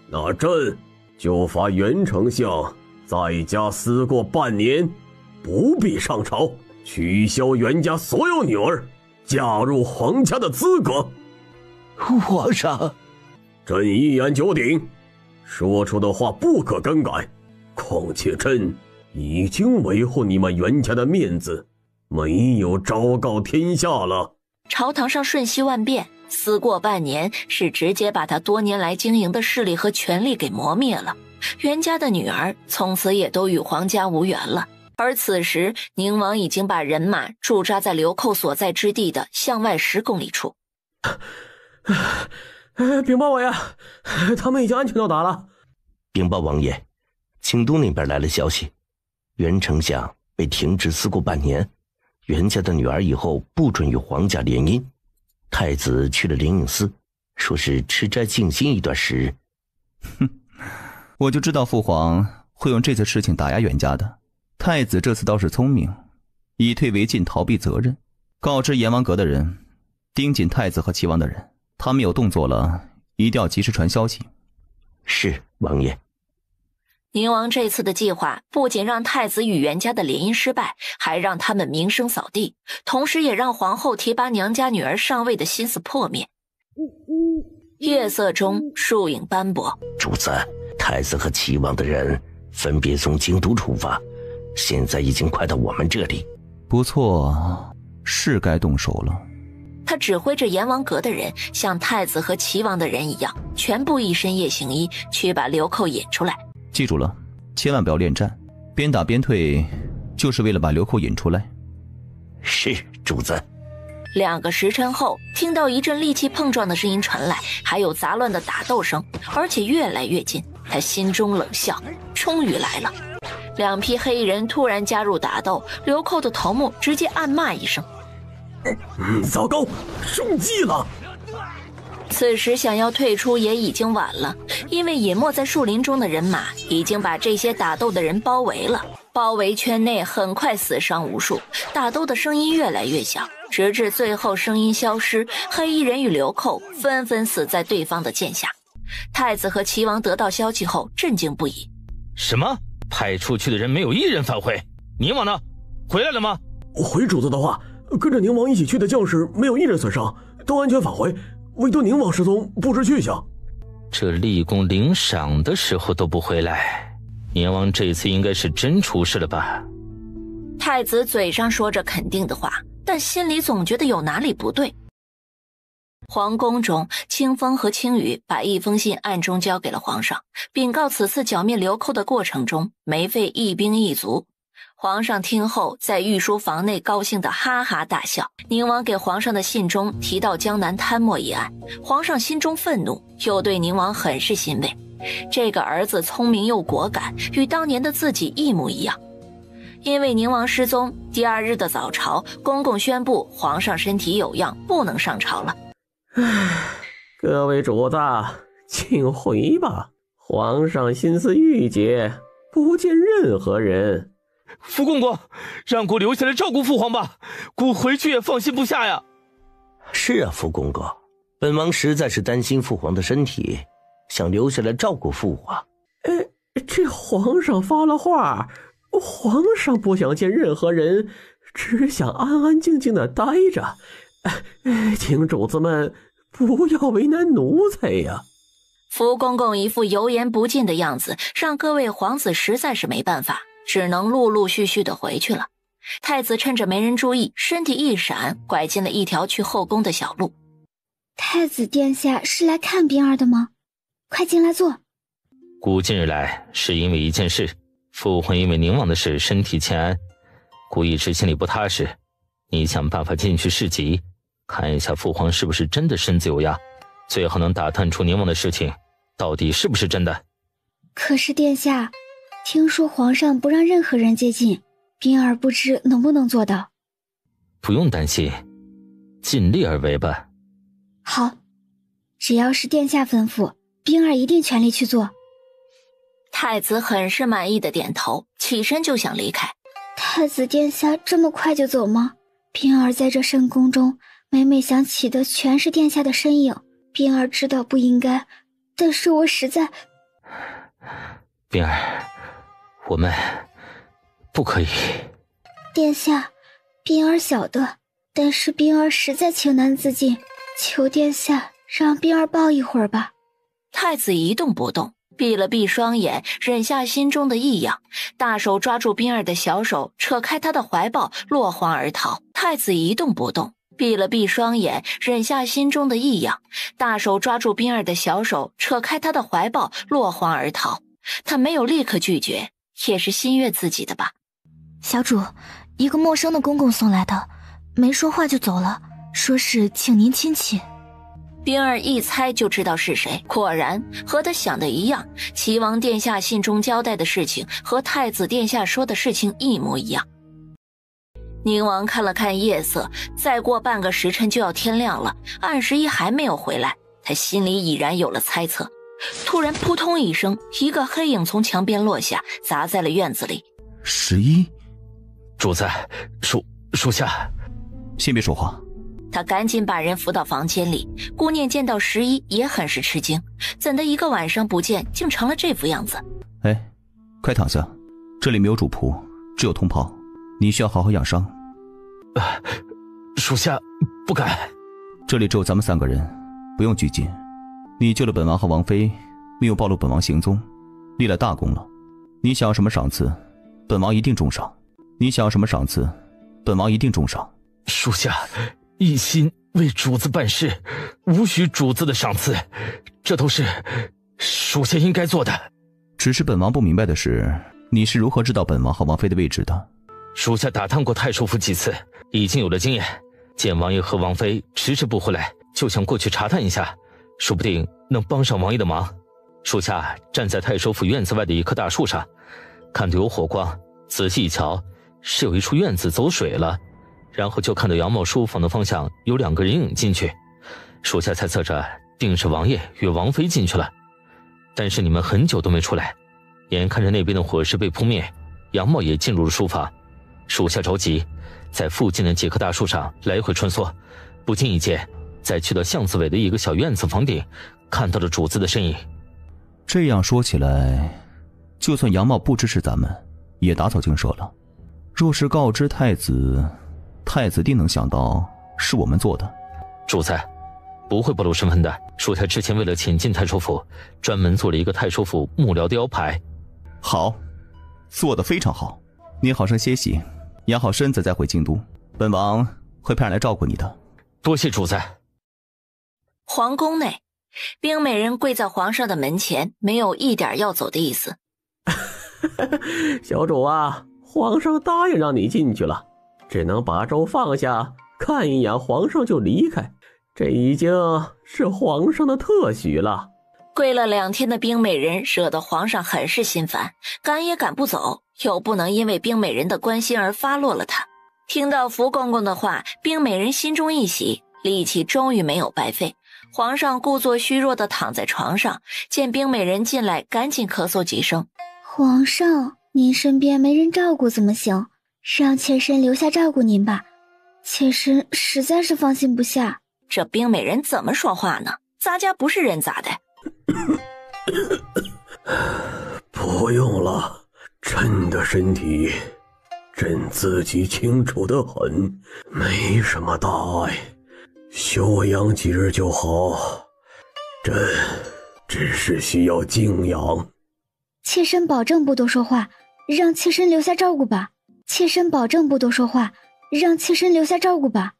那朕就罚袁丞相在家思过半年，不必上朝，取消袁家所有女儿嫁入皇家的资格。皇上，朕一言九鼎，说出的话不可更改。况且朕已经维护你们袁家的面子，没有昭告天下了。朝堂上瞬息万变，思过半年是直接把他多年来经营的势力和权力给磨灭了。袁家的女儿从此也都与皇家无缘了。而此时宁王已经把人马驻扎在流寇所在之地的向外10公里处。禀报王爷，他们已经安全到达了。禀报王爷，京都那边来了消息，袁丞相被停职思过半年，袁家的女儿以后不准与皇家联姻。太子去了灵隐寺，说是吃斋静心一段时日。哼，我就知道父皇会用这次事情打压袁家的。太子这次倒是聪明，以退为进，逃避责任，告知阎王阁的人，盯紧太子和齐王的人，他们有动作了，一定要及时传消息。是，王爷。宁王这次的计划不仅让太子与袁家的联姻失败，还让他们名声扫地，同时也让皇后提拔娘家女儿上位的心思破灭。夜色中树影斑驳。主子，太子和齐王的人分别从京都出发，现在已经快到我们这里。不错，是该动手了。他指挥着阎王阁的人，像太子和齐王的人一样，全部一身夜行衣，去把流寇引出来。记住了，千万不要恋战，边打边退，就是为了把流寇引出来。是，主子。2个时辰后，听到一阵利器碰撞的声音传来，还有杂乱的打斗声，而且越来越近。他心中冷笑，终于来了。2批黑衣人突然加入打斗，流寇的头目直接暗骂一声：糟糕，中计了！此时想要退出也已经晚了，因为隐没在树林中的人马已经把这些打斗的人包围了。包围圈内很快死伤无数，打斗的声音越来越小，直至最后声音消失，黑衣人与流寇纷纷死在对方的剑下。太子和齐王得到消息后震惊不已。什么？派出去的人没有一人返回？宁王呢？回来了吗？回主子的话，跟着宁王一起去的将士没有一人损伤，都安全返回，唯独宁王失踪，不知去向。这立功领赏的时候都不回来，宁王这次应该是真出事了吧？太子嘴上说着肯定的话，但心里总觉得有哪里不对。皇宫中，清风和青羽把一封信暗中交给了皇上，禀告此次剿灭流寇的过程中没费一兵一卒。皇上听后，在御书房内高兴地哈哈大笑。宁王给皇上的信中提到江南贪墨一案，皇上心中愤怒，又对宁王很是欣慰。这个儿子聪明又果敢，与当年的自己一模一样。因为宁王失踪，第2日的早朝，公公宣布皇上身体有恙，不能上朝了。各位主子，请回吧。皇上心思郁结，不见任何人。福公公，让姑留下来照顾父皇吧，姑回去也放心不下呀。是啊，福公公，本王实在是担心父皇的身体，想留下来照顾父皇。这皇上发了话，皇上不想见任何人，只想安安静静的待着。请主子们不要为难奴才呀。福公公一副油盐不进的样子，让各位皇子实在是没办法，只能陆陆续续的回去了。太子趁着没人注意，身体一闪，拐进了一条去后宫的小路。太子殿下是来看冰儿的吗？快进来坐。姑近日来是因为一件事，父皇因为宁王的事身体欠安，姑一直心里不踏实。你想办法进去市集，看一下父皇是不是真的身子有恙，最好能打探出宁王的事情到底是不是真的。可是殿下，听说皇上不让任何人接近，冰儿不知能不能做到。不用担心，尽力而为吧。好，只要是殿下吩咐，冰儿一定全力去做。太子很是满意的点头，起身就想离开。太子殿下这么快就走吗？冰儿在这深宫中，每每想起的全是殿下的身影。冰儿知道不应该，但是我实在……冰儿，我们不可以。殿下，冰儿晓得，但是冰儿实在情难自禁，求殿下让冰儿抱一会儿吧。太子一动不动，闭了闭双眼，忍下心中的异样，大手抓住冰儿的小手，扯开她的怀抱，落荒而逃。太子一动不动，闭了闭双眼，忍下心中的异样，大手抓住冰儿的小手，扯开她的怀抱，落荒而逃。他没有立刻拒绝，也是心悦自己的吧。小主，一个陌生的公公送来的，没说话就走了，说是请您亲戚。冰儿一猜就知道是谁，果然和他想的一样，齐王殿下信中交代的事情和太子殿下说的事情一模一样。宁王看了看夜色，再过半个时辰就要天亮了，岸十一还没有回来，他心里已然有了猜测。突然扑通一声，一个黑影从墙边落下，砸在了院子里。11，主子，属下。先别说话。他赶紧把人扶到房间里。顾念见到11也很是吃惊，怎的一个晚上不见，竟成了这副样子？哎，快躺下，这里没有主仆，只有同袍，你需要好好养伤。属下不敢。这里只有咱们3个人，不用拘谨。你救了本王和王妃，没有暴露本王行踪，立了大功了。你想要什么赏赐，本王一定重赏。你想要什么赏赐，本王一定重赏。属下一心为主子办事，无需主子的赏赐，这都是属下应该做的。只是本王不明白的是，你是如何知道本王和王妃的位置的？属下打探过太叔府几次，已经有了经验。见王爷和王妃迟迟不回来，就想过去查探一下，说不定能帮上王爷的忙。属下站在太守府院子外的一棵大树上，看到有火光，仔细一瞧，是有一处院子走水了，然后就看到杨茂书房的方向有2个人影进去。属下猜测着定是王爷与王妃进去了，但是你们很久都没出来，眼看着那边的火势被扑灭，杨茂也进入了书房。属下着急，在附近的几棵大树上来回穿梭，不经意间再去到巷子尾的一个小院子房顶，看到了主子的身影。这样说起来，就算杨茂不支持咱们，也打草惊蛇了。若是告知太子，太子定能想到是我们做的。主子不会暴露身份的，属下之前为了潜进太守府，专门做了一个太守府幕僚的腰牌。好，做得非常好。你好生歇息，养好身子再回京都，本王会派人来照顾你的。多谢主子。皇宫内，冰美人跪在皇上的门前，没有一点要走的意思。小主啊，皇上答应让你进去了，只能把粥放下，看一眼皇上就离开，这已经是皇上的特许了。跪了2天的冰美人惹得皇上很是心烦，赶也赶不走，又不能因为冰美人的关心而发落了他。听到福公公的话，冰美人心中一喜，力气终于没有白费。皇上故作虚弱地躺在床上，见冰美人进来，赶紧咳嗽几声。皇上，您身边没人照顾怎么行？让妾身留下照顾您吧，妾身实在是放心不下。这冰美人怎么说话呢？咱家不是人咋的？不用了，朕的身体，朕自己清楚得很，没什么大碍，休养几日就好。朕只是需要静养。妾身保证不多说话，让妾身留下照顾吧。妾身保证不多说话，让妾身留下照顾吧。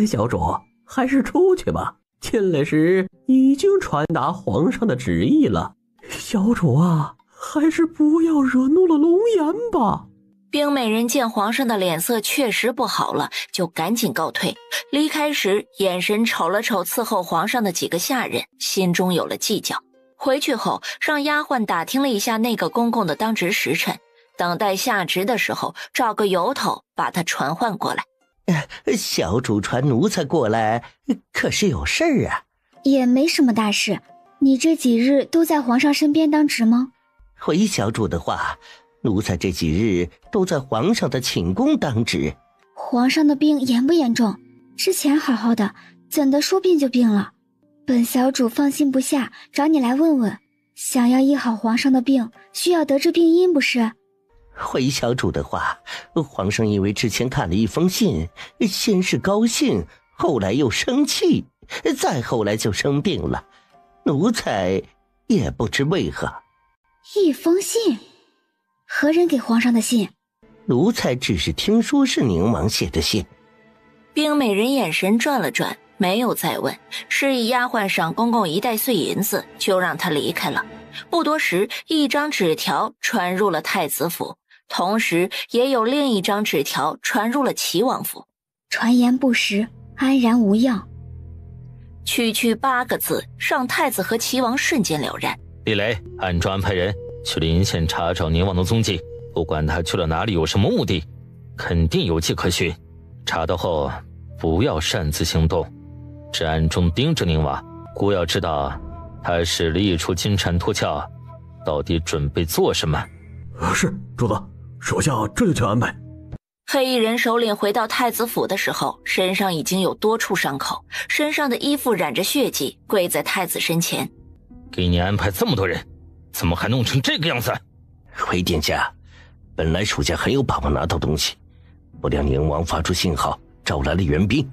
小主，还是出去吧。进来时已经传达皇上的旨意了。小主啊，还是不要惹怒了龙颜吧。冰美人见皇上的脸色确实不好了，就赶紧告退。离开时，眼神瞅了瞅伺候皇上的几个下人，心中有了计较。回去后，让丫鬟打听了一下那个公公的当值时辰，等待下职的时候，找个由头把他传唤过来。小主传奴才过来，可是有事儿啊？也没什么大事。你这几日都在皇上身边当值吗？回小主的话，奴才这几日都在皇上的寝宫当值。皇上的病严不严重？之前好好的，怎的说病就病了？本小主放心不下，找你来问问。想要医好皇上的病，需要得知病因不是？回小主的话，皇上因为之前看了一封信，先是高兴，后来又生气，再后来就生病了。奴才也不知为何。一封信？何人给皇上的信？奴才只是听说是宁王写的信。冰美人眼神转了转，没有再问，示意丫鬟赏公公1袋碎银子，就让他离开了。不多时，一张纸条传入了太子府，同时也有另一张纸条传入了齐王府。传言不实，安然无恙。区区8个字，让太子和齐王瞬间了然。李雷，按照安排人去临县查找宁王的踪迹，不管他去了哪里，有什么目的，肯定有迹可循。查到后不要擅自行动，只暗中盯着宁王。姑要知道他使了一出金蝉脱壳，到底准备做什么。是，主子，属下这就去安排。黑衣人首领回到太子府的时候，身上已经有多处伤口，身上的衣服染着血迹，跪在太子身前。给你安排这么多人，怎么还弄成这个样子？回殿下，本来属下很有把握拿到东西，不料宁王发出信号，招来了援兵，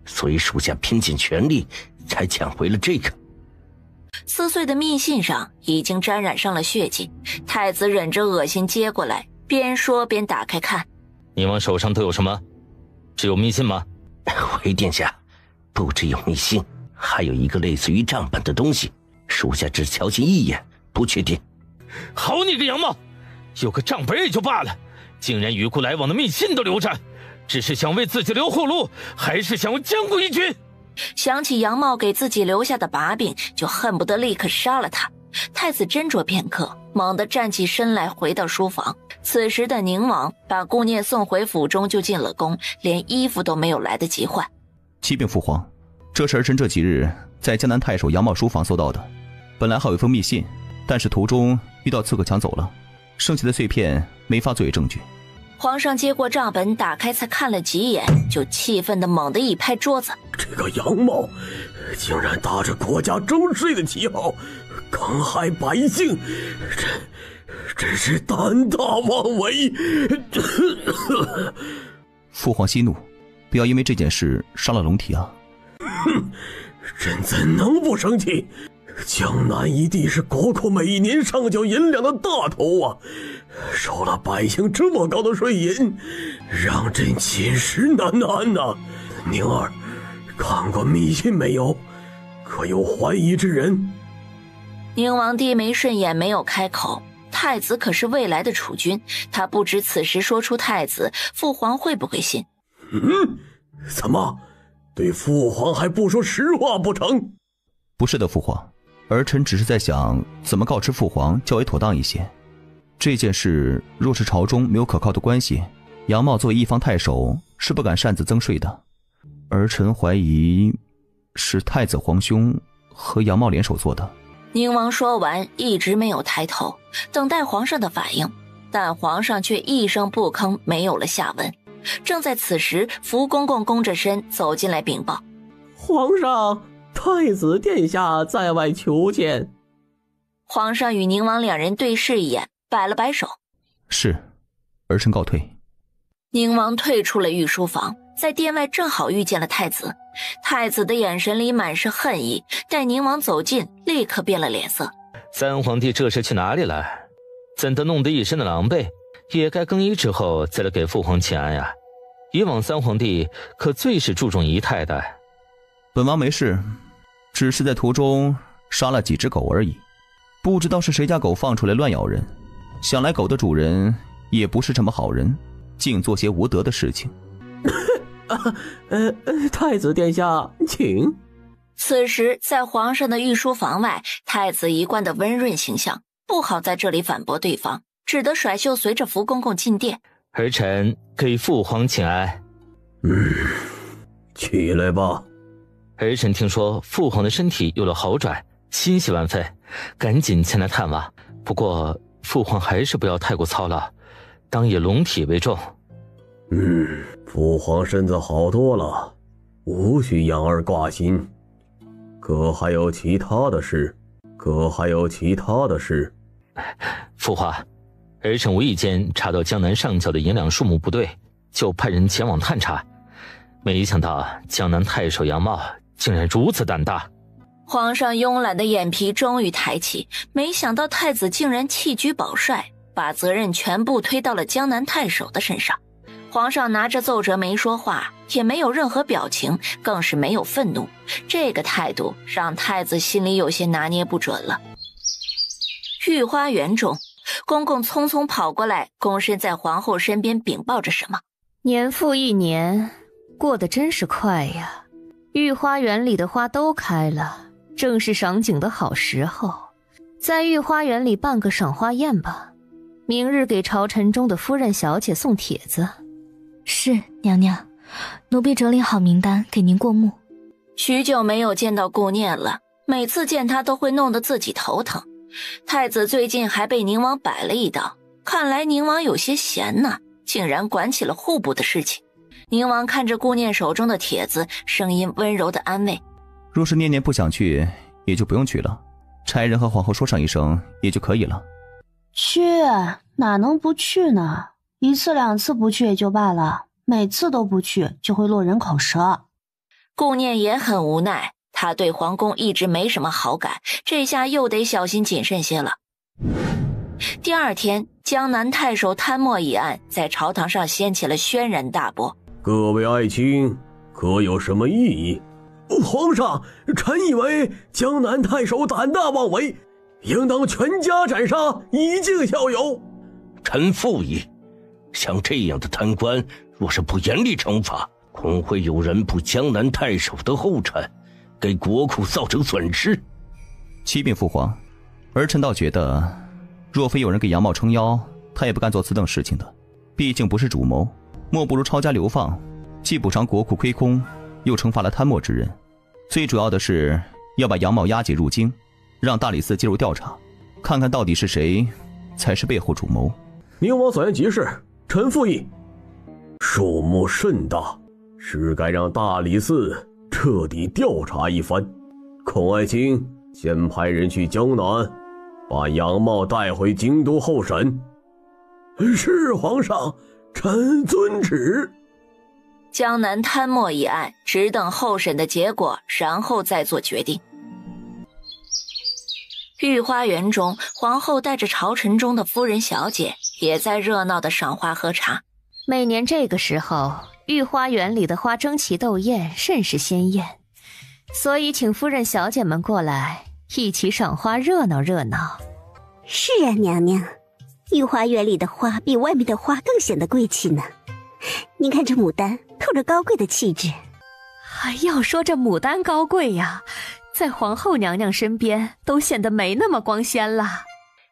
所以属下拼尽全力才抢回了这个。撕碎的密信上已经沾染上了血迹，太子忍着恶心接过来，边说边打开看。宁王手上都有什么？只有密信吗？回殿下，不只有密信，还有一个类似于账本的东西，属下只瞧见一眼，不确定。好你个杨茂，有个账本也就罢了，竟然与故来往的密信都留着，只是想为自己留后路，还是想将顾一军？想起杨茂给自己留下的把柄，就恨不得立刻杀了他。太子斟酌片刻，猛地站起身来，回到书房。此时的宁王把顾念送回府中就进了宫，连衣服都没有来得及换。启禀父皇，这是儿臣这几日在江南太守杨茂书房搜到的，本来还有一封密信，但是途中遇到刺客抢走了，剩下的碎片没法作为证据。皇上接过账本，打开才看了几眼，就气愤地猛地一拍桌子：这个杨茂竟然打着国家征税的旗号坑害百姓，真是胆大妄为！父皇息怒，不要因为这件事伤了龙体啊！哼，朕怎能不生气？江南一地是国库每年上缴银两的大头啊，收了百姓这么高的税银，让朕寝食难安呐！宁儿，看过密信没有？可有怀疑之人？宁王低眉顺眼，没有开口。太子可是未来的储君，他不知此时说出太子，父皇会不会信？怎么，对父皇还不说实话不成？不是的，父皇，儿臣只是在想怎么告知父皇较为妥当一些。这件事若是朝中没有可靠的关系，杨茂作为一方太守是不敢擅自增税的。儿臣怀疑是太子皇兄和杨茂联手做的。宁王说完，一直没有抬头，等待皇上的反应，但皇上却一声不吭，没有了下文。正在此时，福公公弓着身走进来禀报：皇上，太子殿下在外求见。皇上与宁王两人对视一眼，摆了摆手：是，儿臣告退。宁王退出了御书房，在殿外正好遇见了太子。太子的眼神里满是恨意，待宁王走近，立刻变了脸色。三皇帝这是去哪里了？怎的弄得一身的狼狈？也该更衣之后再来给父皇请安呀。以往三皇帝可最是注重仪态的。本王没事，只是在途中杀了几只狗而已，不知道是谁家狗放出来乱咬人，想来狗的主人也不是什么好人，竟做些无德的事情。太子殿下请。此时在皇上的御书房外，太子一贯的温润形象不好在这里反驳对方，只得甩袖随着福公公进殿。儿臣给父皇请安。起来吧。儿臣听说父皇的身体有了好转，欣喜万分，赶紧前来探望。不过父皇还是不要太过操劳，当以龙体为重。父皇身子好多了，无需养儿挂心。可还有其他的事？父皇，儿臣无意间查到江南上缴的银两数目不对，就派人前往探查。没想到江南太守杨茂竟然如此胆大。皇上慵懒的眼皮终于抬起，没想到太子竟然弃车保帅，把责任全部推到了江南太守的身上。皇上拿着奏折没说话，也没有任何表情，更是没有愤怒。这个态度让太子心里有些拿捏不准了。御花园中，公公匆匆跑过来，躬身在皇后身边禀报着什么。年复一年，过得真是快呀。御花园里的花都开了，正是赏景的好时候。在御花园里办个赏花宴吧，明日给朝臣中的夫人小姐送帖子。是娘娘，奴婢整理好名单给您过目。许久没有见到顾念了，每次见他都会弄得自己头疼。太子最近还被宁王摆了一道，看来宁王有些闲呢，竟然管起了户部的事情。宁王看着顾念手中的帖子，声音温柔的安慰：若是念念不想去，也就不用去了，差人和皇后说上一声也就可以了。去，哪能不去呢？一次两次不去也就罢了，每次都不去就会落人口舌。顾念也很无奈，他对皇宫一直没什么好感，这下又得小心谨慎些了。第二天，江南太守贪墨一案在朝堂上掀起了轩然大波。各位爱卿，可有什么异议？皇上，臣以为江南太守胆大妄为，应当全家斩杀，以儆效尤。臣复议，像这样的贪官，若是不严厉惩罚，恐会有人步江南太守的后尘，给国库造成损失。启禀父皇，儿臣倒觉得，若非有人给杨茂撑腰，他也不敢做此等事情的。毕竟不是主谋，莫不如抄家流放，既补偿国库亏空，又惩罚了贪墨之人。最主要的是要把杨茂押解入京，让大理寺介入调查，看看到底是谁才是背后主谋。宁王所言极是，臣复议。数目甚大，是该让大理寺彻底调查一番。孔爱卿先派人去江南，把杨茂带回京都候审。是皇上，臣遵旨。江南贪墨一案只等候审的结果，然后再做决定。御花园中，皇后带着朝臣中的夫人小姐也在热闹的赏花喝茶。每年这个时候，御花园里的花争奇斗艳，甚是鲜艳，所以请夫人小姐们过来一起赏花，热闹热闹。是啊，娘娘，御花园里的花比外面的花更显得贵气呢。您看这牡丹，透着高贵的气质。要说这牡丹高贵呀，在皇后娘娘身边都显得没那么光鲜了。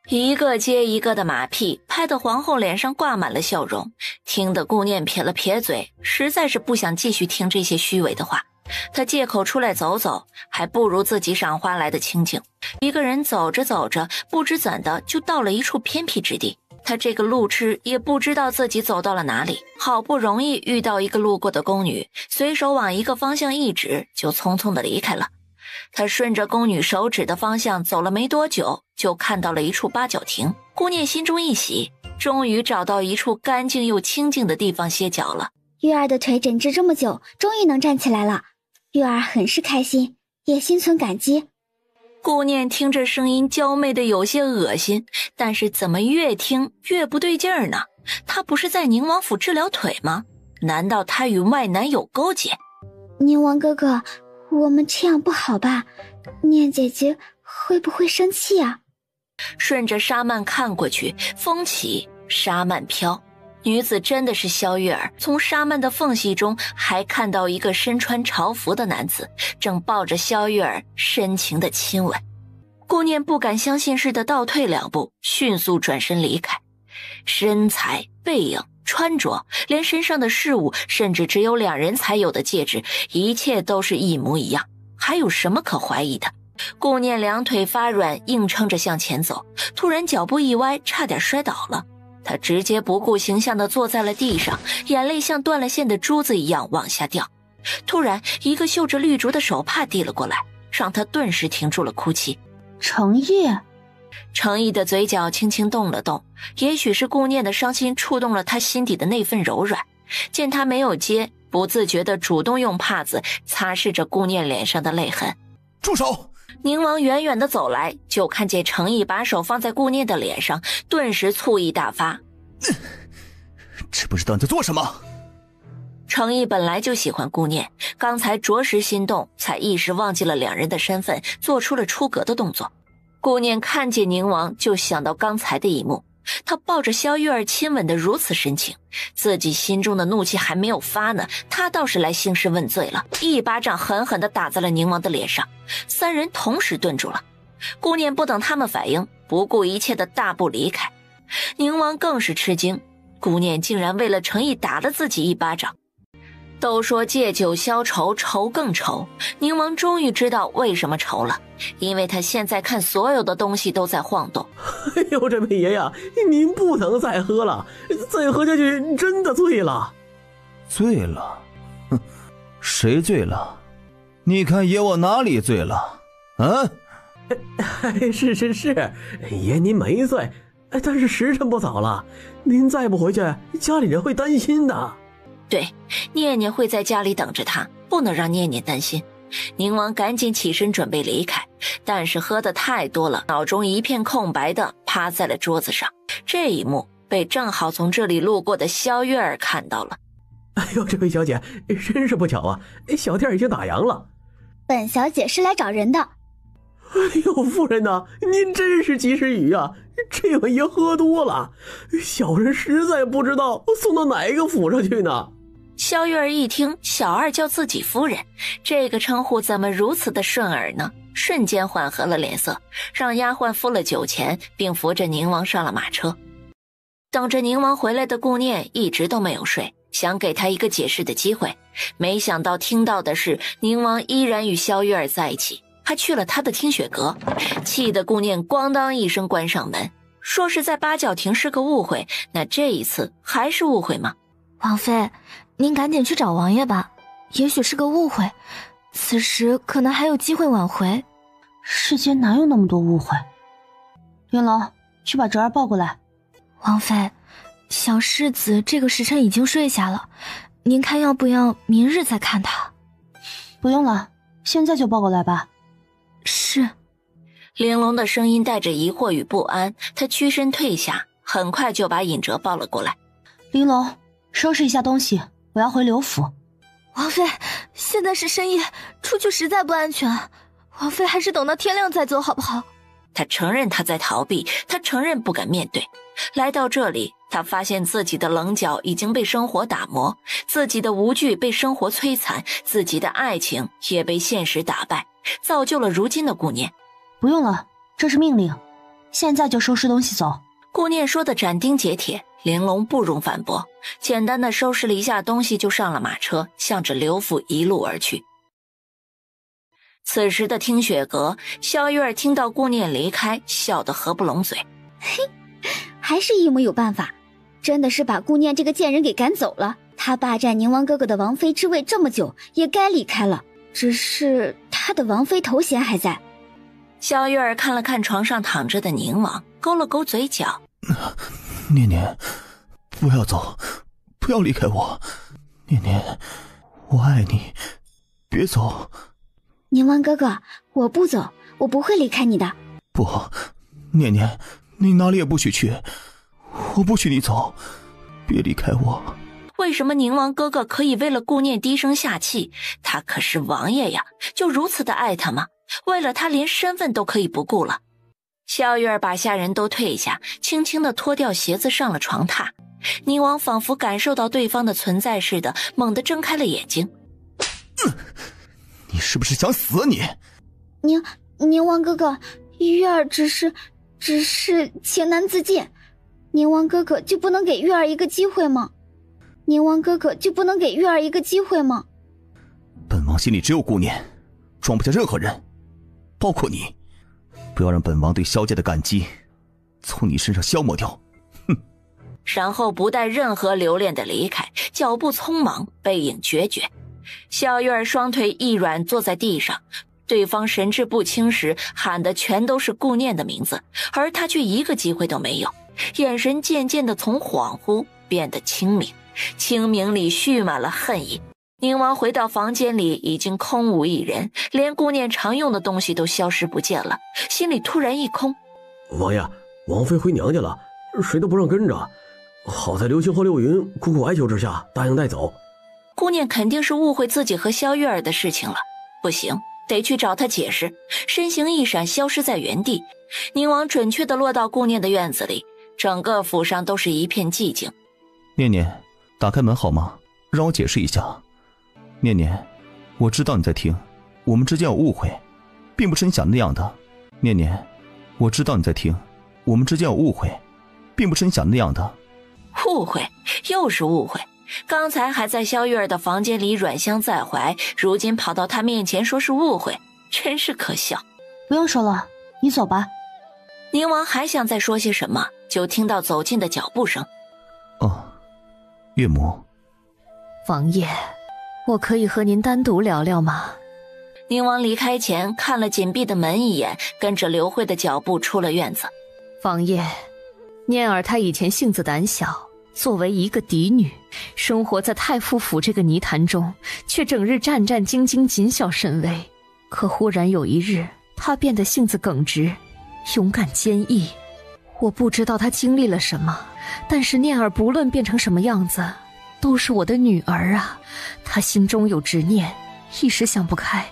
一个接一个的马屁拍得皇后脸上挂满了笑容，听得顾念撇了撇嘴，实在是不想继续听这些虚伪的话。他借口出来走走，还不如自己赏花来的清静。一个人走着走着，不知怎的就到了一处偏僻之地。他这个路痴也不知道自己走到了哪里，好不容易遇到一个路过的宫女，随手往一个方向一指，就匆匆的离开了。他顺着宫女手指的方向走了没多久，就看到了一处八角亭。顾念心中一喜，终于找到一处干净又清静的地方歇脚了。玉儿的腿诊治这么久，终于能站起来了。玉儿很是开心，也心存感激。顾念听这声音娇媚的有些恶心，但是怎么越听越不对劲儿呢？他不是在宁王府治疗腿吗？难道他与外男有勾结？宁王哥哥，我们这样不好吧？念姐姐会不会生气啊？顺着纱幔看过去，风起纱幔飘，女子真的是萧月儿。从纱幔的缝隙中还看到一个身穿朝服的男子正抱着萧月儿深情的亲吻。顾念不敢相信似的倒退两步，迅速转身离开。身材、背影、穿着，连身上的饰物，甚至只有两人才有的戒指，一切都是一模一样，还有什么可怀疑的？顾念两腿发软，硬撑着向前走，突然脚步一歪，差点摔倒了。他直接不顾形象地坐在了地上，眼泪像断了线的珠子一样往下掉。突然，一个绣着绿竹的手帕递了过来，让他顿时停住了哭泣。程毅，程毅的嘴角轻轻动了动，也许是顾念的伤心触动了他心底的那份柔软。见他没有接，不自觉地主动用帕子擦拭着顾念脸上的泪痕。住手！宁王远远地走来，就看见程毅把手放在顾念的脸上，顿时醋意大发。知不知道你在做什么？程毅本来就喜欢顾念，刚才着实心动，才一时忘记了两人的身份，做出了出格的动作。顾念看见宁王，就想到刚才的一幕，他抱着萧月儿亲吻得如此深情，自己心中的怒气还没有发呢，他倒是来兴师问罪了，一巴掌狠狠地打在了宁王的脸上。三人同时顿住了，顾念不等他们反应，不顾一切的大步离开。宁王更是吃惊，顾念竟然为了诚意打了自己一巴掌。都说借酒消愁，愁更愁。宁王终于知道为什么愁了，因为他现在看所有的东西都在晃动。哎呦，这位爷呀，您不能再喝了，再喝下去真的醉了。醉了？哼，谁醉了？你看爷我哪里醉了？啊？是，爷您没醉，但是时辰不早了，您再不回去，家里人会担心的。对，念念会在家里等着他，不能让念念担心。宁王赶紧起身准备离开，但是喝得太多了，脑中一片空白的趴在了桌子上。这一幕被正好从这里路过的萧月儿看到了。哎呦，这位小姐，真是不巧啊，小店已经打烊了。本小姐是来找人的。哎呦，夫人呐，您真是及时雨啊！这位爷喝多了，小人实在不知道送到哪个府上去呢。萧月儿一听小二叫自己夫人，这个称呼怎么如此的顺耳呢？瞬间缓和了脸色，让丫鬟付了酒钱，并扶着宁王上了马车。等着宁王回来的顾念一直都没有睡，想给他一个解释的机会，没想到听到的是宁王依然与萧月儿在一起，还去了他的听雪阁，气得顾念咣当一声关上门。说是在八角亭是个误会，那这一次还是误会吗？王妃，您赶紧去找王爷吧，也许是个误会，此时可能还有机会挽回。世间哪有那么多误会？云龙，去把哲儿抱过来。王妃，小世子这个时辰已经睡下了，您看要不要明日再看他？不用了，现在就抱过来吧。是。玲珑的声音带着疑惑与不安，他屈身退下，很快就把尹哲抱了过来。玲珑，收拾一下东西，我要回刘府。王妃，现在是深夜，出去实在不安全，王妃还是等到天亮再走好不好？他承认他在逃避，他承认不敢面对。来到这里，他发现自己的棱角已经被生活打磨，自己的无惧被生活摧残，自己的爱情也被现实打败，造就了如今的顾念。不用了，这是命令，现在就收拾东西走。顾念说的斩钉截铁，玲珑不容反驳，简单的收拾了一下东西就上了马车，向着刘府一路而去。此时的听雪阁，萧月儿听到顾念离开，笑得合不拢嘴。嘿，还是一母有办法，真的是把顾念这个贱人给赶走了。他霸占宁王哥哥的王妃之位这么久，也该离开了，只是他的王妃头衔还在。萧月儿看了看床上躺着的宁王，勾了勾嘴角。念念，不要走，不要离开我。念念，我爱你，别走。宁王哥哥，我不走，我不会离开你的。不，念念，你哪里也不许去，我不许你走，别离开我。为什么宁王哥哥可以为了顾念低声下气？他可是王爷呀，就如此的爱他吗？为了他连身份都可以不顾了。萧月儿把下人都退下，轻轻地脱掉鞋子上了床榻。宁王仿佛感受到对方的存在似的，猛地睁开了眼睛。你是不是想死你？宁王哥哥，月儿只是情难自禁，宁王哥哥就不能给月儿一个机会吗？宁王哥哥就不能给月儿一个机会吗？本王心里只有顾念，装不下任何人，包括你。不要让本王对萧家的感激从你身上消磨掉。哼！然后不带任何留恋的离开，脚步匆忙，背影决绝。萧月儿双腿一软，坐在地上。对方神志不清时喊的全都是顾念的名字，而他却一个机会都没有。眼神渐渐的从恍惚变得清明，清明里蓄满了恨意。宁王回到房间里，已经空无一人，连顾念常用的东西都消失不见了，心里突然一空。王爷，王妃回娘家了，谁都不让跟着。好在刘星和刘云苦苦哀求之下答应带走。顾念肯定是误会自己和萧月儿的事情了，不行，得去找他解释。身形一闪，消失在原地。宁王准确地落到顾念的院子里，整个府上都是一片寂静。念念，打开门好吗？让我解释一下。念念，我知道你在听，我们之间有误会，并不是你想的那样的。念念，我知道你在听，我们之间有误会，并不是你想的那样的。误会，又是误会。刚才还在萧玉儿的房间里软香在怀，如今跑到她面前说是误会，真是可笑。不用说了，你走吧。宁王还想再说些什么，就听到走近的脚步声。哦，岳母。王爷，我可以和您单独聊聊吗？宁王离开前看了紧闭的门一眼，跟着刘慧的脚步出了院子。王爷，念儿她以前性子胆小，作为一个嫡女，生活在太傅府这个泥潭中，却整日战战兢兢，谨小慎微。可忽然有一日，她变得性子耿直，勇敢坚毅。我不知道她经历了什么，但是念儿不论变成什么样子，都是我的女儿啊。她心中有执念，一时想不开，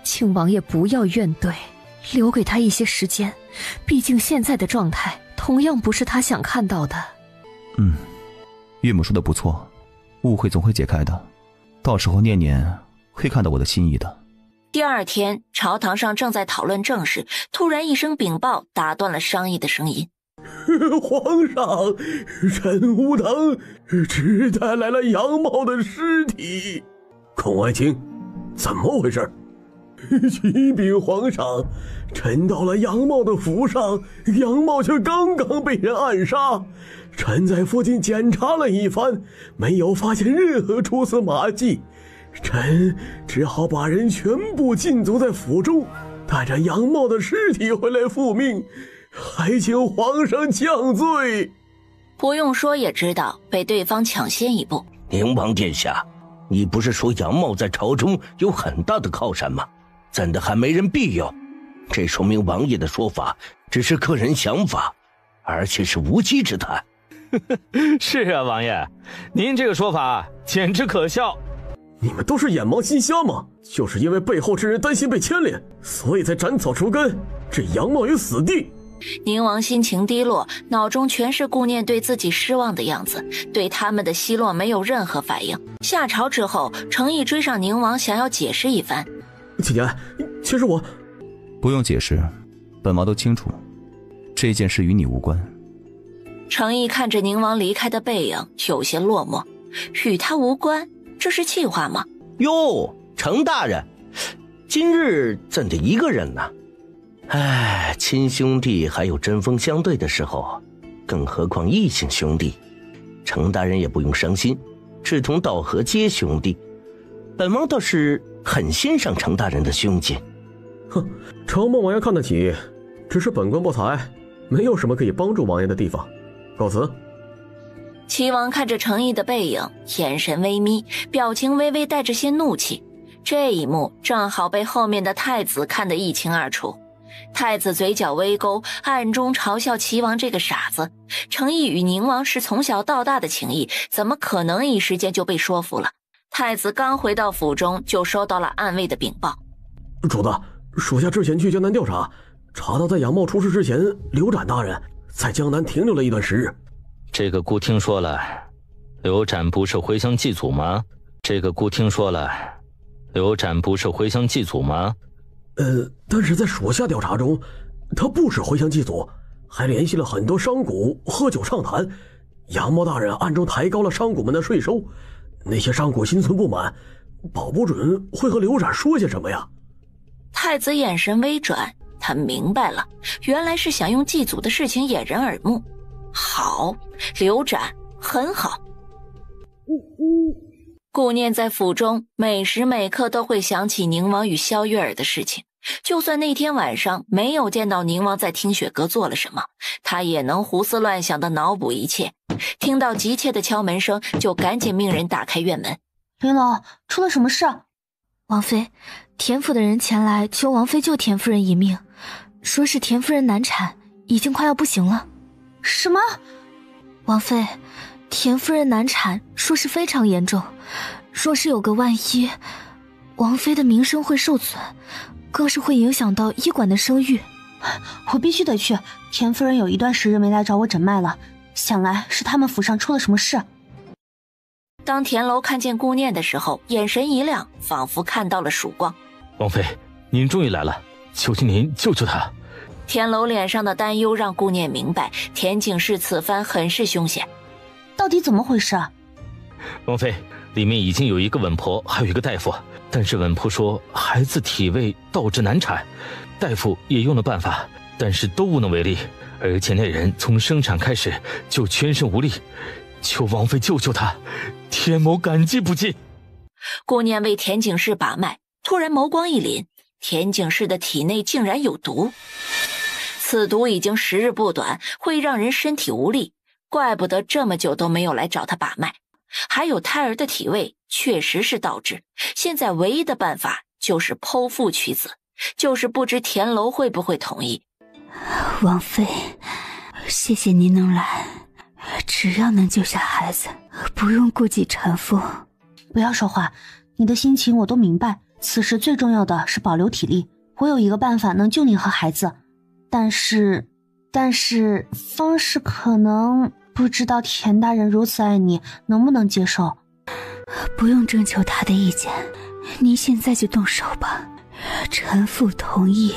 请王爷不要怨怼，留给她一些时间，毕竟现在的状态同样不是她想看到的。岳母说的不错，误会总会解开的，到时候念念会看到我的心意的。第二天，朝堂上正在讨论政事，突然一声禀报打断了商议的声音。皇上，臣无能只带来了杨茂的尸体。孔爱卿，怎么回事？启禀皇上，臣到了杨茂的府上，杨茂却刚刚被人暗杀。臣在附近检查了一番，没有发现任何蛛丝马迹，臣只好把人全部禁足在府中，带着杨茂的尸体回来复命，还请皇上降罪。不用说也知道被对方抢先一步。宁王殿下，你不是说杨茂在朝中有很大的靠山吗？怎的还没人庇佑？这说明王爷的说法只是个人想法，而且是无稽之谈。是啊，王爷，您这个说法简直可笑。你们都是眼盲心瞎吗？就是因为背后之人担心被牵连，所以才斩草除根，置杨茂于死地。宁王心情低落，脑中全是顾念对自己失望的样子，对他们的奚落没有任何反应。下朝之后，程毅追上宁王，想要解释一番。启年，其实我不用解释，本王都清楚，这件事与你无关。程毅看着宁王离开的背影，有些落寞。与他无关，这是气话吗？哟，程大人，今日怎的一个人呢？哎，亲兄弟还有针锋相对的时候，更何况异姓兄弟。程大人也不用伤心，志同道合皆兄弟。本王倒是很欣赏程大人的胸襟。哼，承蒙王爷看得起，只是本官不才，没有什么可以帮助王爷的地方。告辞。齐王看着程毅的背影，眼神微眯，表情微微带着些怒气。这一幕正好被后面的太子看得一清二楚。太子嘴角微勾，暗中嘲笑齐王这个傻子。程毅与宁王是从小到大的情谊，怎么可能一时间就被说服了？太子刚回到府中，就收到了暗卫的禀报。主子，属下之前去江南调查，查到在杨茂出事之前，刘展大人在江南停留了一段时日。这个姑听说了，刘展不是回乡祭祖吗？但是在属下调查中，他不止回乡祭祖，还联系了很多商贾喝酒畅谈。杨茂大人暗中抬高了商贾们的税收，那些商贾心存不满，保不准会和刘展说些什么呀。太子眼神微转，他明白了，原来是想用祭祖的事情掩人耳目。好，刘展很好。顾念在府中每时每刻都会想起宁王与萧月儿的事情，就算那天晚上没有见到宁王在听雪阁做了什么，他也能胡思乱想的脑补一切。听到急切的敲门声，就赶紧命人打开院门。林老，出了什么事？王妃，田府的人前来求王妃救田夫人一命，说是田夫人难产，已经快要不行了。什么？王妃，田夫人难产，说是非常严重，若是有个万一，王妃的名声会受损，更是会影响到医馆的声誉。我必须得去，田夫人有一段时日没来找我诊脉了，想来是他们府上出了什么事。当田楼看见顾念的时候，眼神一亮，仿佛看到了曙光。王妃，您终于来了，求求您救救她。田楼脸上的担忧让顾念明白，田景世此番很是凶险。到底怎么回事啊？王妃，里面已经有一个稳婆，还有一个大夫，但是稳婆说孩子体位导致难产，大夫也用了办法，但是都无能为力，而且那人从生产开始就全身无力，求王妃救救他，田某感激不尽。顾念为田景世把脉，突然眸光一凛，田景世的体内竟然有毒，此毒已经时日不短，会让人身体无力，怪不得这么久都没有来找他把脉。还有胎儿的体位确实是倒置，现在唯一的办法就是剖腹取子，就是不知田楼会不会同意。王妃，谢谢您能来，只要能救下孩子，不用顾及产妇。不要说话，你的心情我都明白，此时最重要的是保留体力。我有一个办法能救你和孩子，但是方式可能不知道田大人如此爱你，能不能接受？不用征求他的意见，您现在就动手吧，臣妇同意。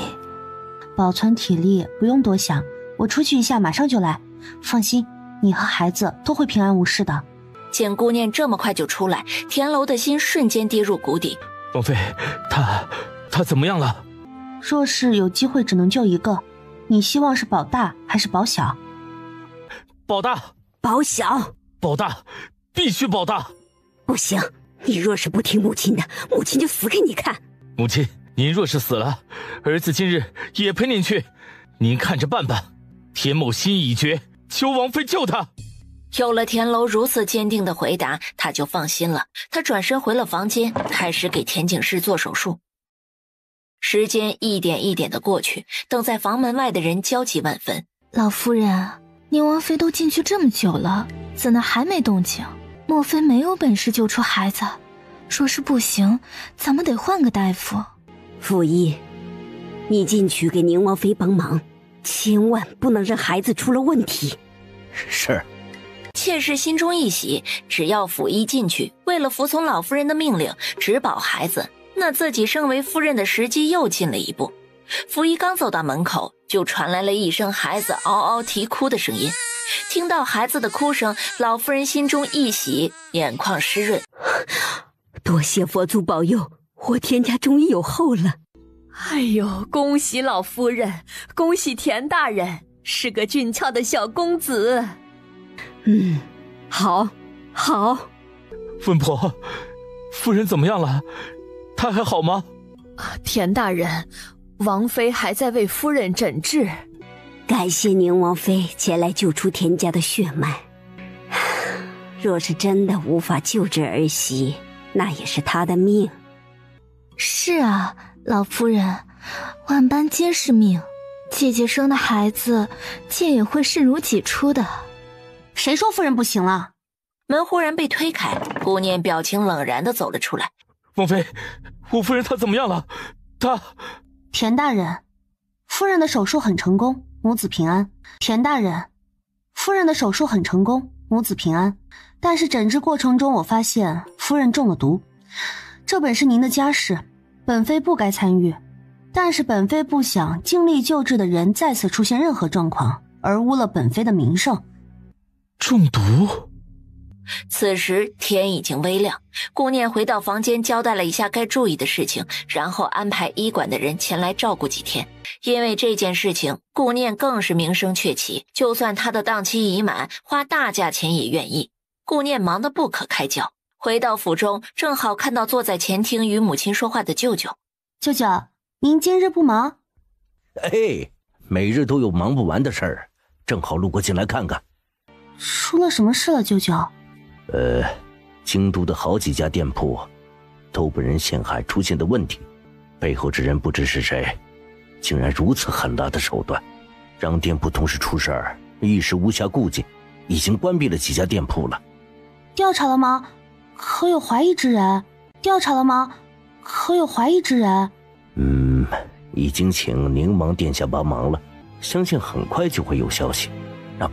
保存体力不用多想，我出去一下马上就来，放心，你和孩子都会平安无事的。见顾念这么快就出来，田楼的心瞬间跌入谷底。王妃，他怎么样了？若是有机会只能救一个，你希望是保大还是保小？保大。保小。保大，必须保大。不行，你若是不听母亲的，母亲就死给你看。母亲，您若是死了，儿子今日也陪您去，您看着办吧。田某心意已决，求王妃救他。有了田楼如此坚定的回答，他就放心了。他转身回了房间，开始给田景世做手术。时间一点一点的过去，等在房门外的人焦急万分。老夫人，宁王妃都进去这么久了，怎么还没动静？莫非没有本事救出孩子？若是不行，咱们得换个大夫。傅一，你进去给宁王妃帮忙，千万不能让孩子出了问题。是。妾室心中一喜，只要溥仪进去，为了服从老夫人的命令，只保孩子，那自己升为夫人的时机又近了一步。溥仪刚走到门口，就传来了一声孩子嗷嗷啼哭的声音。听到孩子的哭声，老夫人心中一喜，眼眶湿润。多谢佛祖保佑，我田家终于有后了。哎呦，恭喜老夫人，恭喜田大人，是个俊俏的小公子。好。稳婆，夫人怎么样了？她还好吗？田大人，王妃还在为夫人诊治。感谢宁王妃前来救出田家的血脉。若是真的无法救治儿媳，那也是她的命。是啊，老夫人，万般皆是命，姐姐生的孩子，妾也会视如己出的。谁说夫人不行了？门忽然被推开，顾念表情冷然地走了出来。王妃，我夫人她怎么样了？田大人，夫人的手术很成功，母子平安。田大人，夫人的手术很成功，母子平安。但是诊治过程中，我发现夫人中了毒。这本是您的家事，本妃不该参与。但是本妃不想尽力救治的人再次出现任何状况，而污了本妃的名声。中毒。此时天已经微亮，顾念回到房间交代了一下该注意的事情，然后安排医馆的人前来照顾几天。因为这件事情，顾念更是名声鹊起，就算他的档期已满，花大价钱也愿意。顾念忙得不可开交，回到府中正好看到坐在前厅与母亲说话的舅舅。舅舅，您今日不忙？每日都有忙不完的事儿，正好路过进来看看。出了什么事了，舅舅？京都的好几家店铺都被人陷害出现的问题，背后之人不知是谁，竟然如此狠辣的手段，让店铺同时出事儿，一时无暇顾及，已经关闭了几家店铺了。调查了吗？可有怀疑之人？已经请宁王殿下帮忙了，相信很快就会有消息。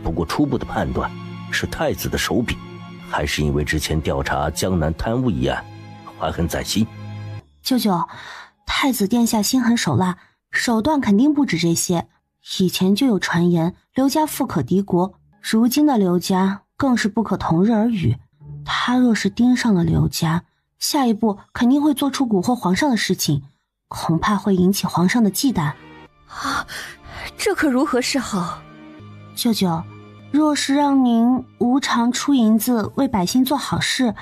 不过初步的判断是太子的手笔，还是因为之前调查江南贪污一案怀恨在心。舅舅，太子殿下心狠手辣，手段肯定不止这些。以前就有传言刘家富可敌国，如今的刘家更是不可同日而语。他若是盯上了刘家，下一步肯定会做出蛊惑皇上的事情，恐怕会引起皇上的忌惮。啊，这可如何是好？舅舅，若是让您无偿出银子为百姓做好事，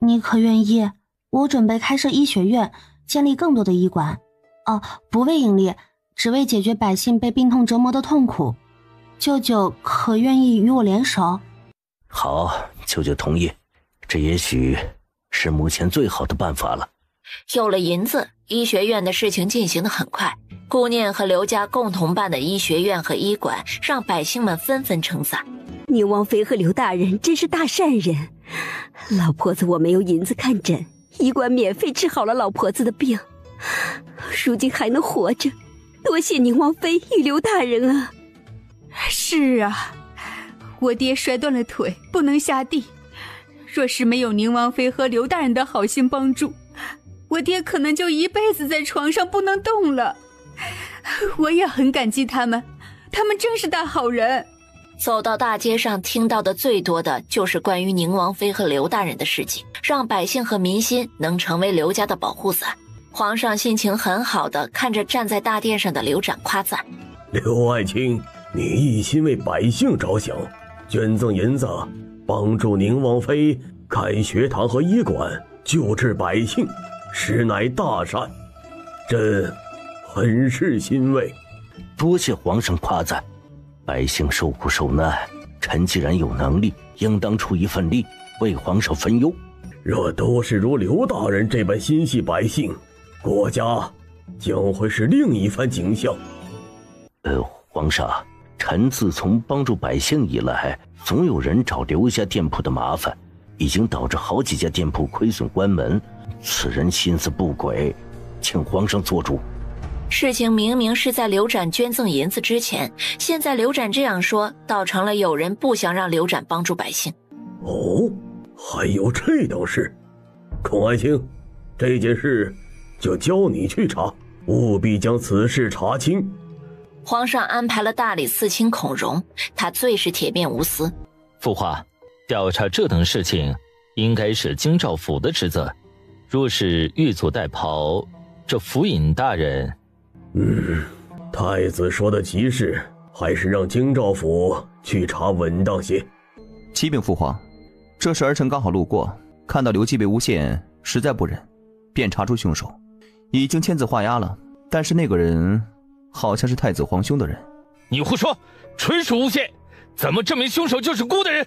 你可愿意？我准备开设医学院，建立更多的医馆。哦，不为盈利，只为解决百姓被病痛折磨的痛苦。舅舅可愿意与我联手？好，舅舅同意。这也许是目前最好的办法了。有了银子，医学院的事情进行得很快。顾念和刘家共同办的医学院和医馆，让百姓们纷纷称赞。宁王妃和刘大人真是大善人，老婆子我没有银子看诊，医馆免费治好了老婆子的病，如今还能活着，多谢宁王妃与刘大人啊！是啊，我爹摔断了腿，不能下地。若是没有宁王妃和刘大人的好心帮助，我爹可能就一辈子在床上不能动了。我也很感激他们，他们真是大好人。走到大街上，听到的最多的就是关于宁王妃和刘大人的事情，让百姓和民心能成为刘家的保护伞。皇上心情很好的看着站在大殿上的刘展，夸赞：刘爱卿，你一心为百姓着想，捐赠银子帮助宁王妃开学堂和医馆，救治百姓，实乃大善，朕很是欣慰。多谢皇上夸赞。百姓受苦受难，臣既然有能力，应当出一份力，为皇上分忧。若都是如刘大人这般心系百姓，国家将会是另一番景象。皇上，臣自从帮助百姓以来，总有人找刘家店铺的麻烦，已经导致好几家店铺亏损关门。此人心思不轨，请皇上做主。事情明明是在刘展捐赠银子之前，现在刘展这样说，倒成了有人不想让刘展帮助百姓。哦，还有这等事？孔爱卿，这件事就交你去查，务必将此事查清。皇上安排了大理寺卿孔融，他最是铁面无私。父皇，调查这等事情应该是京兆府的职责，若是御阻代庖，这府尹大人……太子说的极是，还是让京兆府去查稳当些。启禀父皇，这时儿臣刚好路过，看到刘季被诬陷，实在不忍，便查出凶手，已经签字画押了。但是那个人好像是太子皇兄的人。你胡说，纯属诬陷，怎么证明凶手就是孤的人？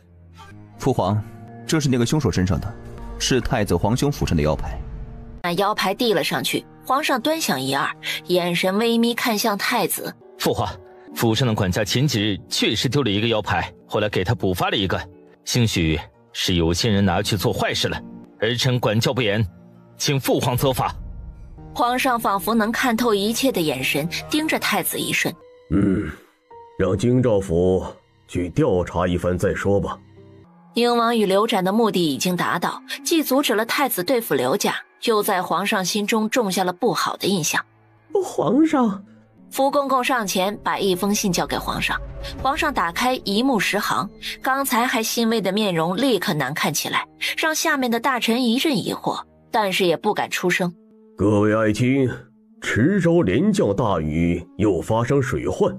父皇，这是那个凶手身上的，是太子皇兄府上的腰牌。把腰牌递了上去，皇上端详一二，眼神微眯看向太子。父皇，府上的管家前几日确实丢了一个腰牌，后来给他补发了一个，兴许是有些人拿去做坏事了，儿臣管教不严，请父皇责罚。皇上仿佛能看透一切的眼神盯着太子一瞬。让京兆府去调查一番再说吧。宁王与刘展的目的已经达到，既阻止了太子对付刘家，又在皇上心中种下了不好的印象。皇上，福公公上前把一封信交给皇上，皇上打开一目十行，刚才还欣慰的面容立刻难看起来，让下面的大臣一阵疑惑，但是也不敢出声。各位爱卿，池州连降大雨，又发生水患，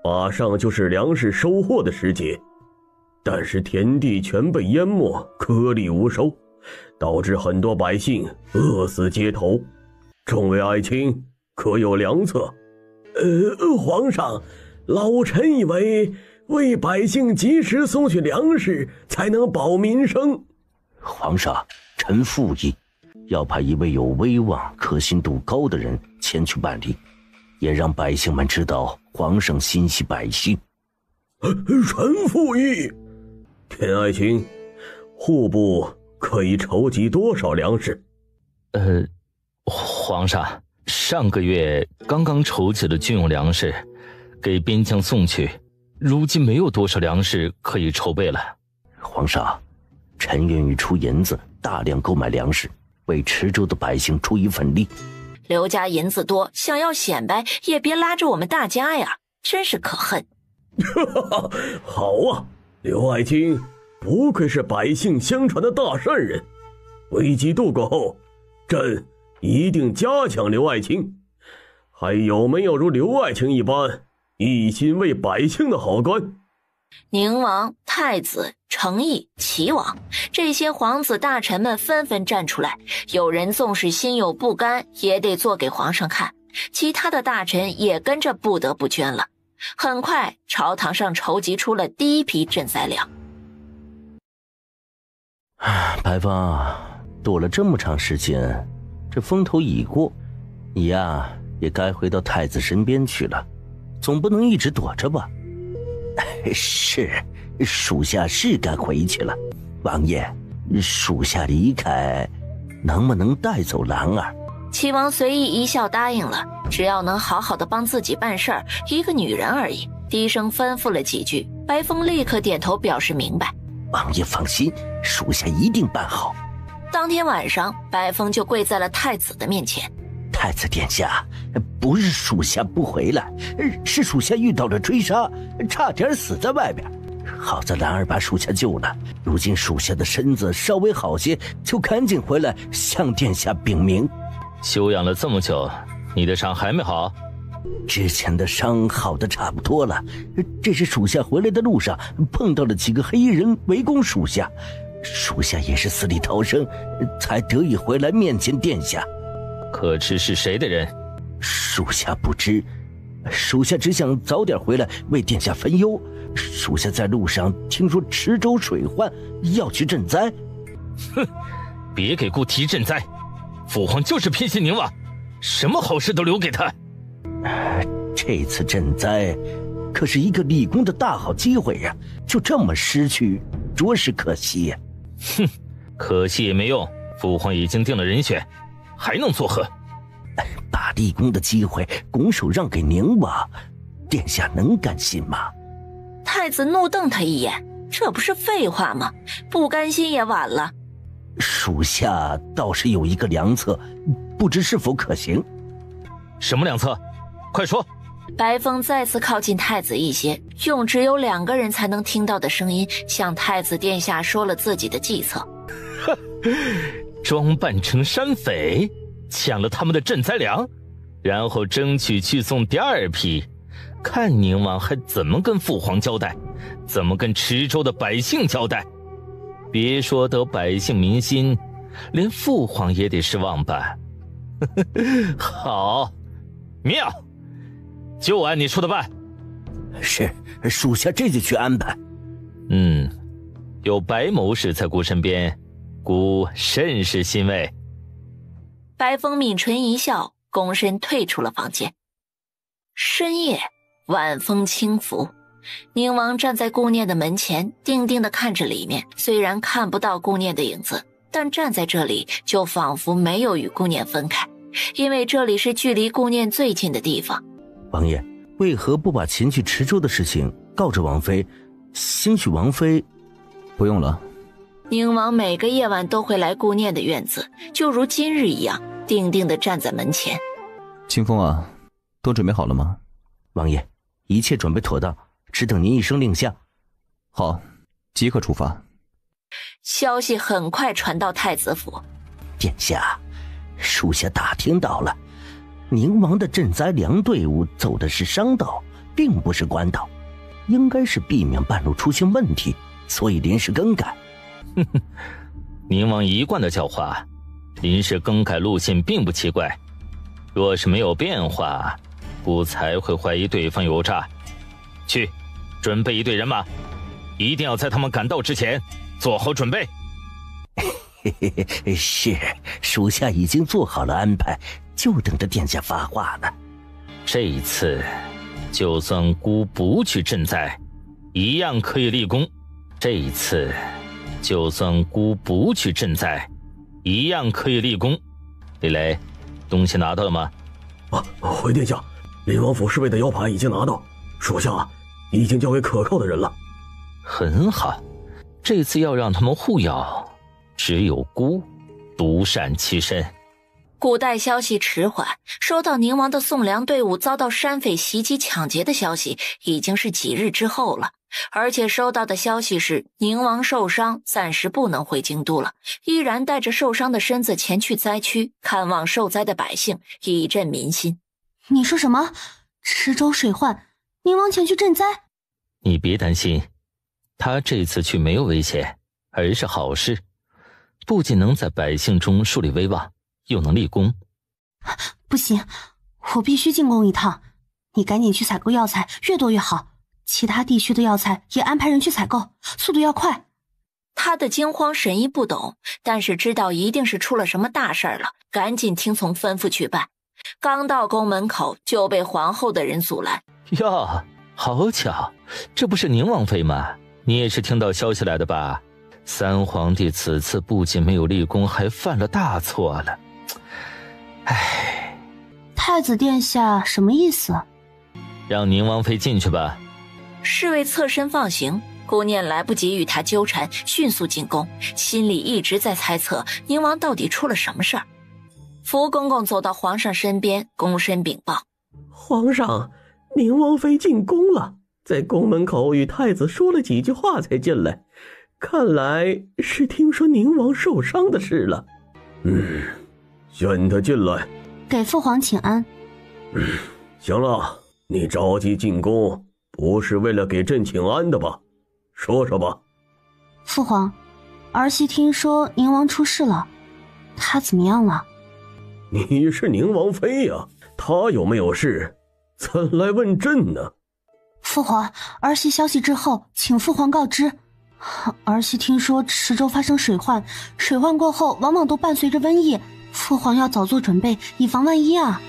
马上就是粮食收获的时节，但是田地全被淹没，颗粒无收，导致很多百姓饿死街头。众位爱卿可有良策？皇上，老臣以为百姓及时送去粮食，才能保民生。皇上，臣附议，要派一位有威望、可信度高的人前去办理，也让百姓们知道皇上心系百姓。臣附议。田爱卿，户部可以筹集多少粮食？皇上，上个月刚刚筹集了军用粮食，给边疆送去，如今没有多少粮食可以筹备了。皇上，臣愿意出银子，大量购买粮食，为池州的百姓出一份力。刘家银子多，想要显摆也别拉着我们大家呀，真是可恨。好啊，刘爱卿，不愧是百姓相传的大善人。危机度过后，朕一定加强刘爱卿。还有没有如刘爱卿一般一心为百姓的好官？宁王、太子、成义、齐王，这些皇子大臣们纷纷站出来，有人纵使心有不甘，也得做给皇上看。其他的大臣也跟着不得不捐了。很快，朝堂上筹集出了第一批赈灾粮。白风，躲了这么长时间，这风头已过，你呀也该回到太子身边去了，总不能一直躲着吧？是，属下是该回去了。王爷，属下离开，能不能带走兰儿？齐王随意一笑答应了，只要能好好的帮自己办事儿，一个女人而已。低声吩咐了几句，白风立刻点头表示明白。王爷放心，属下一定办好。当天晚上，白风就跪在了太子的面前。太子殿下，不是属下不回来，是属下遇到了追杀，差点死在外边。好在兰儿把属下救了，如今属下的身子稍微好些，就赶紧回来向殿下禀明。休养了这么久，你的伤还没好？之前的伤好的差不多了，这是属下回来的路上碰到了几个黑衣人围攻属下，属下也是死里逃生，才得以回来面见殿下。可知是谁的人？属下不知，属下只想早点回来为殿下分忧。属下在路上听说池州水患，要去赈灾。哼，别给顾提赈灾，父皇就是偏心宁王，什么好事都留给他。这次赈灾可是一个立功的大好机会呀，就这么失去，着实可惜呀。哼，可惜也没用，父皇已经定了人选，还能作何？把立功的机会拱手让给宁王，殿下能甘心吗？太子怒瞪他一眼，这不是废话吗？不甘心也晚了。属下倒是有一个良策，不知是否可行。什么良策？快说。白风再次靠近太子一些，用只有2个人才能听到的声音向太子殿下说了自己的计策。装扮成山匪，抢了他们的赈灾粮，然后争取去送第2批，看宁王还怎么跟父皇交代，怎么跟池州的百姓交代。别说得百姓民心，连父皇也得失望吧。好，妙，就按你说的办。是，属下这就去安排。有白谋士在姑身边，姑甚是欣慰。白风抿唇一笑，躬身退出了房间。深夜，晚风轻拂，宁王站在顾念的门前，定定地看着里面。虽然看不到顾念的影子，但站在这里就仿佛没有与顾念分开，因为这里是距离顾念最近的地方。王爷，为何不把前去池州的事情告知王妃？兴许王妃……不用了。宁王每个夜晚都会来顾念的院子，就如今日一样，定定地站在门前。清风啊，都准备好了吗？王爷，一切准备妥当，只等您一声令下。好，即刻出发。消息很快传到太子府。殿下，属下打听到了，宁王的赈灾粮队伍走的是商道，并不是官道，应该是避免半路出现问题，所以临时更改。宁王一贯的狡猾，临时更改路线并不奇怪。若是没有变化，故才会怀疑对方有诈。去，准备一队人马，一定要在他们赶到之前做好准备。是，属下已经做好了安排，就等着殿下发话呢。这一次，就算姑不去赈灾，一样可以立功。这一次，就算姑不去赈灾，一样可以立功。李雷，东西拿到了吗？回殿下，林王府侍卫的腰牌已经拿到，属下已经交给可靠的人了。很好，这次要让他们互咬，只有姑独善其身。古代消息迟缓，收到宁王的送粮队伍遭到山匪袭击抢劫的消息已经是几日之后了。而且收到的消息是宁王受伤，暂时不能回京都了，依然带着受伤的身子前去灾区看望受灾的百姓，以振民心。你说什么？池州水患，宁王前去赈灾？你别担心，他这次去没有危险，而是好事，不仅能在百姓中树立威望，又能立功。不行，我必须进宫一趟，你赶紧去采购药材，越多越好。其他地区的药材也安排人去采购，速度要快。他的惊慌神医不懂，但是知道一定是出了什么大事了，赶紧听从吩咐去办。刚到宫门口就被皇后的人阻拦。哟，好巧，这不是宁王妃吗？你也是听到消息来的吧？三皇帝此次不仅没有立功，还犯了大错了。唉，太子殿下什么意思？让宁王妃进去吧。侍卫侧身放行，顾念来不及与他纠缠，迅速进宫，心里一直在猜测宁王到底出了什么事儿。福公公走到皇上身边，躬身禀报：皇上，宁王妃进宫了，在宫门口与太子说了几句话才进来，看来是听说宁王受伤的事了。宣他进来。给父皇请安。行了，你着急进宫不是为了给朕请安的吧？说说吧。父皇，儿媳听说宁王出事了，他怎么样了？你是宁王妃呀，他有没有事，怎来问朕呢？父皇，儿媳消息之后，请父皇告知。儿媳听说池州发生水患，水患过后往往都伴随着瘟疫，父皇要早做准备，以防万一啊。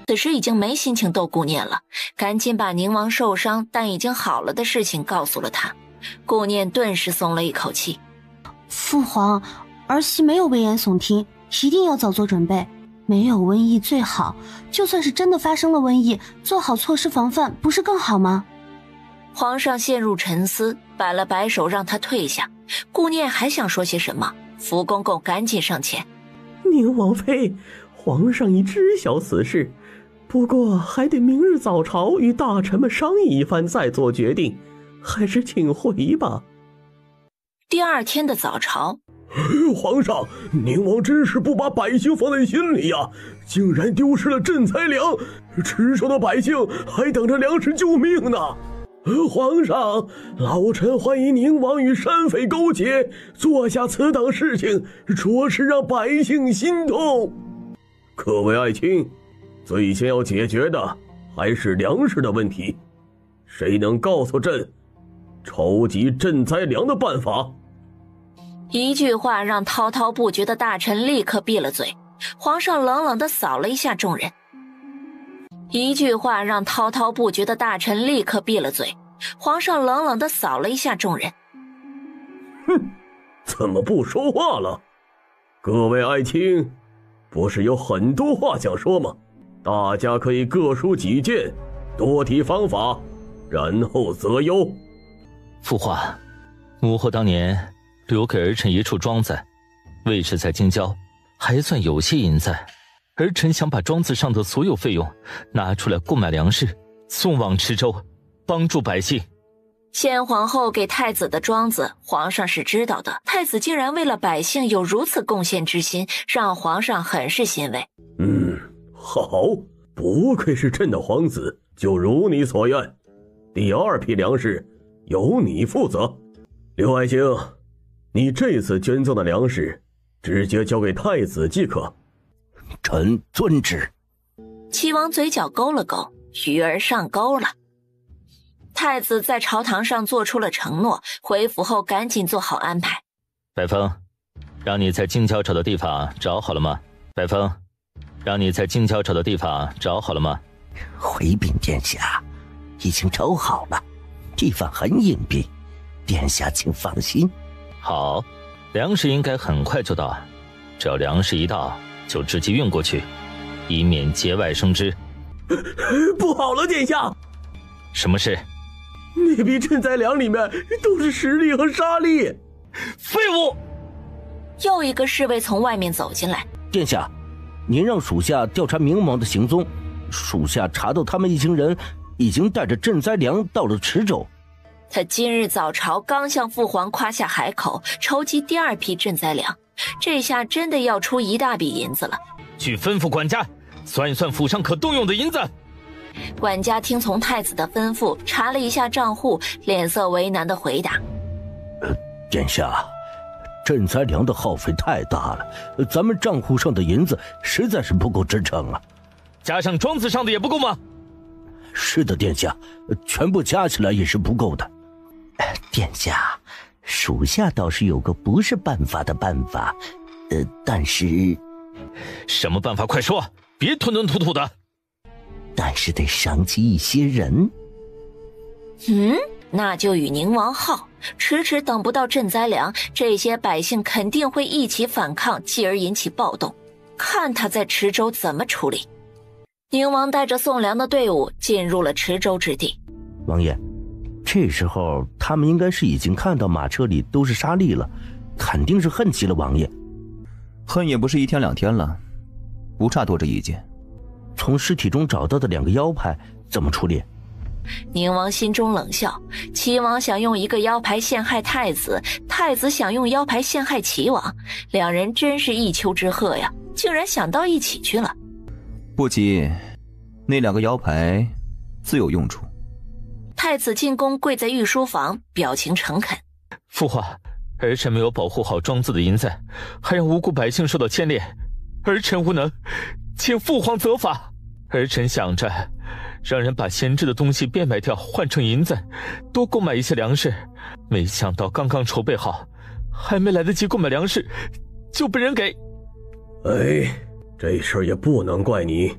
此时已经没心情斗顾念了，赶紧把宁王受伤但已经好了的事情告诉了他。顾念顿时松了一口气。父皇，儿媳没有危言耸听，一定要早做准备。没有瘟疫最好，就算是真的发生了瘟疫，做好措施防范不是更好吗？皇上陷入沉思，摆了摆手让他退下。顾念还想说些什么，福公公赶紧上前：宁王妃，皇上已知晓此事，不过还得明日早朝与大臣们商议一番再做决定，还是请回吧。第二天的早朝，皇上，宁王真是不把百姓放在心里呀，竟然丢失了赈灾粮，池州的百姓还等着粮食救命呢。皇上，老臣怀疑宁王与山匪勾结，做下此等事情，着实让百姓心痛。各位爱卿，最先要解决的还是粮食的问题，谁能告诉朕筹集赈灾粮的办法？一句话让滔滔不绝的大臣立刻闭了嘴。皇上冷冷地扫了一下众人。一句话让滔滔不绝的大臣立刻闭了嘴。皇上冷冷地扫了一下众人。怎么不说话了？各位爱卿，不是有很多话想说吗？大家可以各抒己见，多提方法，然后择优。父皇，母后当年留给儿臣一处庄子，位置在京郊，还算有些银子。儿臣想把庄子上的所有费用拿出来购买粮食，送往池州，帮助百姓。先皇后给太子的庄子，皇上是知道的。太子竟然为了百姓有如此贡献之心，让皇上很是欣慰。好，不愧是朕的皇子，就如你所愿。第二批粮食由你负责。刘爱卿，你这次捐赠的粮食直接交给太子即可。臣遵旨。齐王嘴角勾了勾，鱼儿上钩了。太子在朝堂上做出了承诺，回府后赶紧做好安排。百峰，让你在京郊找的地方找好了吗？百峰，让你在京郊找的地方找好了吗？回禀殿下，已经找好了，地方很隐蔽，殿下请放心。好，粮食应该很快就到，只要粮食一到就直接运过去，以免节外生枝。不好了，殿下！什么事？那批赈灾粮里面都是石粒和沙粒。废物！又一个侍卫从外面走进来。殿下，您让属下调查明王的行踪，属下查到他们一行人已经带着赈灾粮到了池州。他今日早朝刚向父皇夸下海口，筹集第2批赈灾粮，这下真的要出一大笔银子了。去吩咐管家算一算府上可动用的银子。管家听从太子的吩咐，查了一下账户，脸色为难地回答：殿下，赈灾粮的耗费太大了，咱们账户上的银子实在是不够支撑啊。加上庄子上的也不够吗？是的，殿下，全部加起来也是不够的。殿下，属下倒是有个不是办法的办法，但是……什么办法？快说，别吞吞吐吐的。但是得赏起一些人。那就与宁王耗，迟迟等不到赈灾粮，这些百姓肯定会一起反抗，继而引起暴动，看他在池州怎么处理。宁王带着送粮的队伍进入了池州之地。王爷，这时候他们应该是已经看到马车里都是沙粒了，肯定是恨极了王爷。恨也不是1天2天了，不差多这一件。从尸体中找到的2个妖牌怎么处理？宁王心中冷笑，齐王想用一个妖牌陷害太子，太子想用妖牌陷害齐王，两人真是一丘之貉呀，竟然想到一起去了。不急，那2个妖牌自有用处。太子进宫跪在御书房，表情诚恳：父皇，儿臣没有保护好庄子的银子，还让无辜百姓受到牵连，儿臣无能，请父皇责罚。儿臣想着让人把闲置的东西变卖掉，换成银子，多购买一些粮食，没想到刚刚筹备好，还没来得及购买粮食，就被人给……这事儿也不能怪你，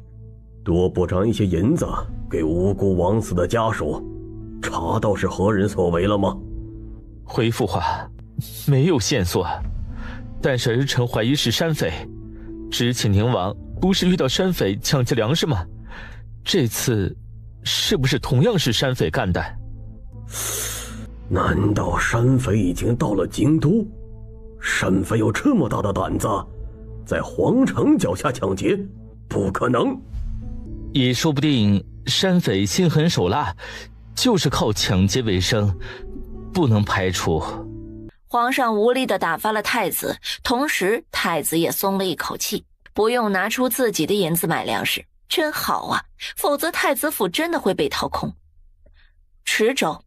多补偿一些银子给无辜枉死的家属，查到是何人所为了吗？回父皇，没有线索，但是儿臣怀疑是山匪。之前宁王不是遇到山匪抢劫粮食吗？这次是不是同样是山匪干的？难道山匪已经到了京都？山匪有这么大的胆子，在皇城脚下抢劫？不可能。也说不定山匪心狠手辣，就是靠抢劫为生，不能排除。皇上无力地打发了太子，同时太子也松了一口气，不用拿出自己的银子买粮食，真好啊，否则太子府真的会被掏空。池州，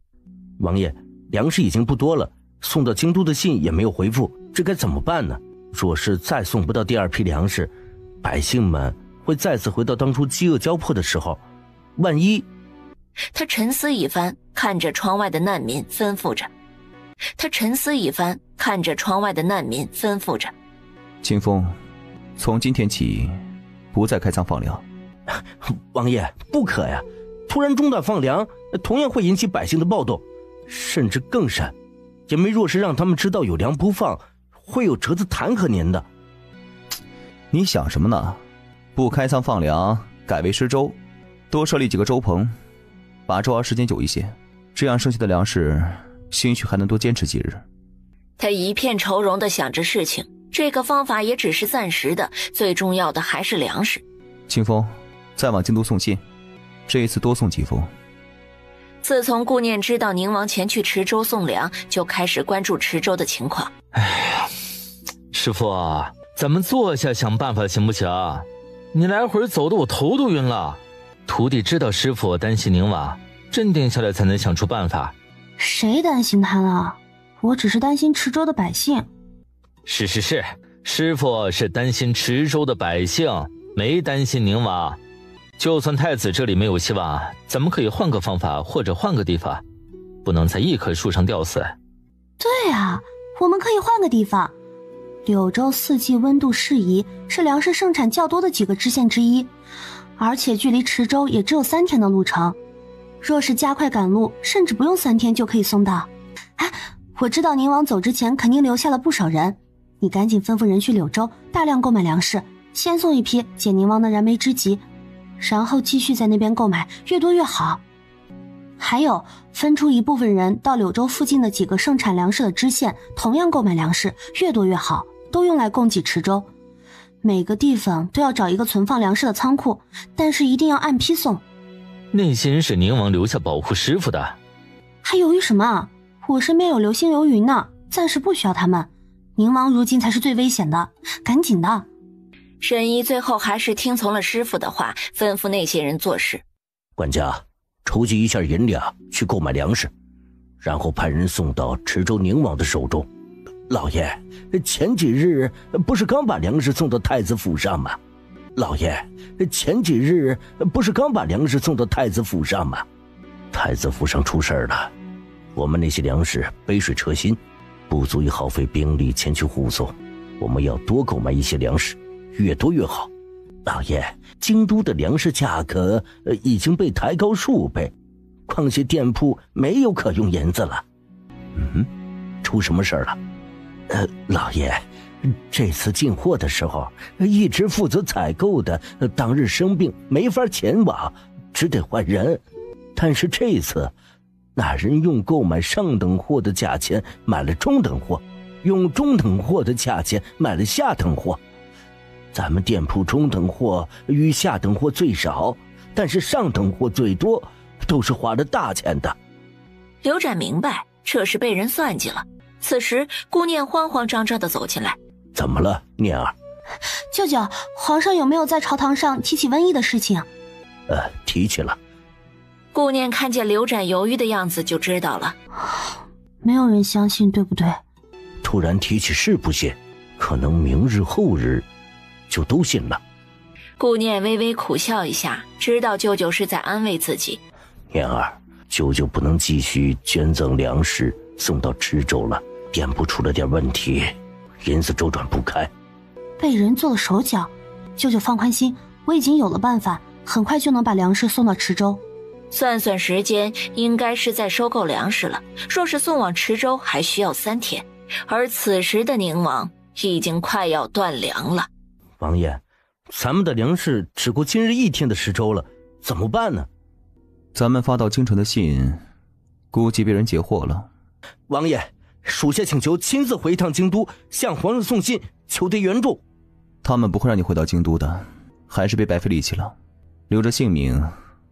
王爷，粮食已经不多了，送到京都的信也没有回复，这该怎么办呢？若是再送不到第2批粮食，百姓们会再次回到当初饥饿交迫的时候，万一……他沉思一番，看着窗外的难民，吩咐着。清风，从今天起不再开仓放粮。王爷，不可呀，突然中断放粮，同样会引起百姓的暴动，甚至更甚。也没若是让他们知道有粮不放，会有折子弹劾您的。你想什么呢？不开仓放粮，改为施粥，多设立几个粥棚，把粥熬时间久一些，这样剩下的粮食兴许还能多坚持几日。他一片愁容地想着事情，这个方法也只是暂时的，最重要的还是粮食。清风，再往京都送信，这一次多送几封。自从顾念知道宁王前去池州送粮，就开始关注池州的情况。师父，咱们坐下想办法行不行？你来回走的我头都晕了。徒弟知道师父担心宁王，镇定下来才能想出办法。谁担心他了？我只是担心池州的百姓。是，师父是担心池州的百姓，没担心宁王。就算太子这里没有希望，咱们可以换个方法，或者换个地方，不能在一棵树上吊死。对啊，我们可以换个地方。柳州四季温度适宜，是粮食盛产较多的几个知县之一，而且距离池州也只有3天的路程。若是加快赶路，甚至不用3天就可以送到。我知道宁王走之前肯定留下了不少人，你赶紧吩咐人去柳州大量购买粮食，先送一批解宁王的燃眉之急，然后继续在那边购买，越多越好。还有，分出一部分人到柳州附近的几个盛产粮食的知县，同样购买粮食，越多越好，都用来供给池州。每个地方都要找一个存放粮食的仓库，但是一定要按批送。那些人是宁王留下保护师傅的。还犹豫什么？我身边有流星流云呢，暂时不需要他们。宁王如今才是最危险的，赶紧的。沈一最后还是听从了师傅的话，吩咐那些人做事。管家，筹集一下银两去购买粮食，然后派人送到池州宁王的手中。老爷，前几日不是刚把粮食送到太子府上吗？老爷，前几日不是刚把粮食送到太子府上吗？太子府上出事了，我们那些粮食杯水车薪，不足以耗费兵力前去护送，我们要多购买一些粮食，越多越好。老爷，京都的粮食价格已经被抬高数倍，况且店铺没有可用银子了。出什么事了？老爷，这次进货的时候，一直负责采购的当日生病没法前往，只得换人。但是这次那人用购买上等货的价钱买了中等货，用中等货的价钱买了下等货。咱们店铺中等货与下等货最少，但是上等货最多，都是花了大钱的。刘展明白这是被人算计了。此时顾念慌慌张张地走进来。怎么了，念儿？舅舅，皇上有没有在朝堂上提起瘟疫的事情？提起了。顾念看见刘展犹豫的样子就知道了。没有人相信，对不对？突然提起是不信，可能明日后日就都信了。顾念微微苦笑一下，知道舅舅是在安慰自己。念儿，舅舅不能继续捐赠粮食送到池州了，店铺出了点问题，银子周转不开，被人做了手脚。舅舅放宽心，我已经有了办法，很快就能把粮食送到池州。算算时间，应该是在收购粮食了。若是送往池州，还需要3天，而此时的宁王已经快要断粮了。王爷，咱们的粮食只够今日1天的池州了，怎么办呢？咱们发到京城的信，估计被人截获了。王爷，属下请求亲自回一趟京都，向皇上送信，求得援助。他们不会让你回到京都的，还是别白费力气了，留着性命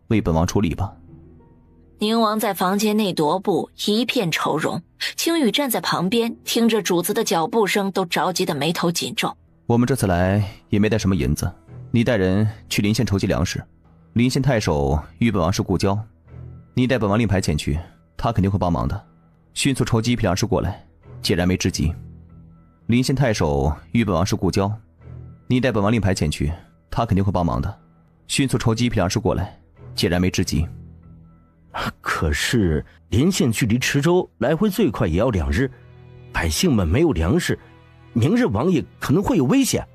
为本王处理吧。宁王在房间内踱步，一片愁容。青羽站在旁边，听着主子的脚步声，都着急的眉头紧皱。我们这次来也没带什么银子，你带人去临县筹集粮食。临县太守与本王是故交，你带本王令牌前去，他肯定会帮忙的。迅速筹集一批粮食过来，解燃眉之急。临县太守与本王是故交，你带本王令牌前去，他肯定会帮忙的。迅速筹集一批粮食过来，解燃眉之急。可是临县距离池州来回最快也要2日，百姓们没有粮食，明日王爷可能会有危险。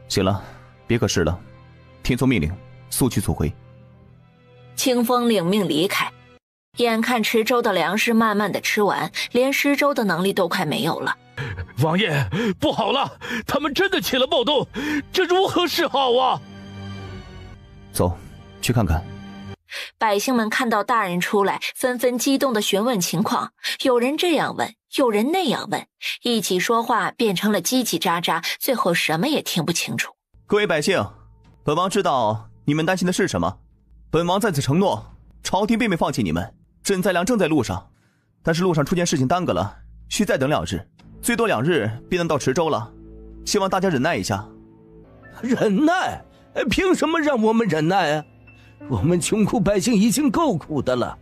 行了，别可事了，听从命令，速去速回。清风领命离开。眼看池州的粮食慢慢的吃完，连施粥的能力都快没有了。王爷，不好了，他们真的起了暴动，这如何是好啊？走，去看看。百姓们看到大人出来，纷纷激动地询问情况，有人这样问，有人那样问，一起说话变成了叽叽喳喳，最后什么也听不清楚。各位百姓，本王知道你们担心的是什么，本王在此承诺，朝廷并没放弃你们，赈灾粮正在路上，但是路上出现事情耽搁了，需再等2日，最多2日便能到池州了，希望大家忍耐一下。忍耐？凭什么让我们忍耐啊？我们穷苦百姓已经够苦的了，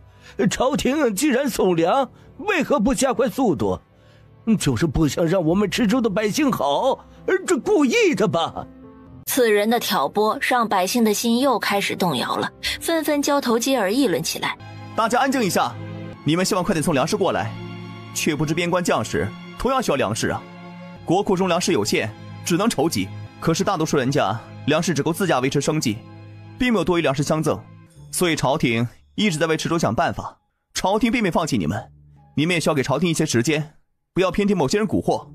朝廷既然送粮，为何不加快速度？就是不想让我们池州的百姓好，这故意的吧？此人的挑拨让百姓的心又开始动摇了，纷纷交头接耳议论起来。大家安静一下，你们希望快点送粮食过来，却不知边关将士同样需要粮食啊。国库中粮食有限，只能筹集，可是大多数人家粮食只够自家维持生计，并没有多余粮食相赠，所以朝廷一直在为池州想办法。朝廷并没放弃你们，你们也需要给朝廷一些时间，不要偏听某些人蛊惑。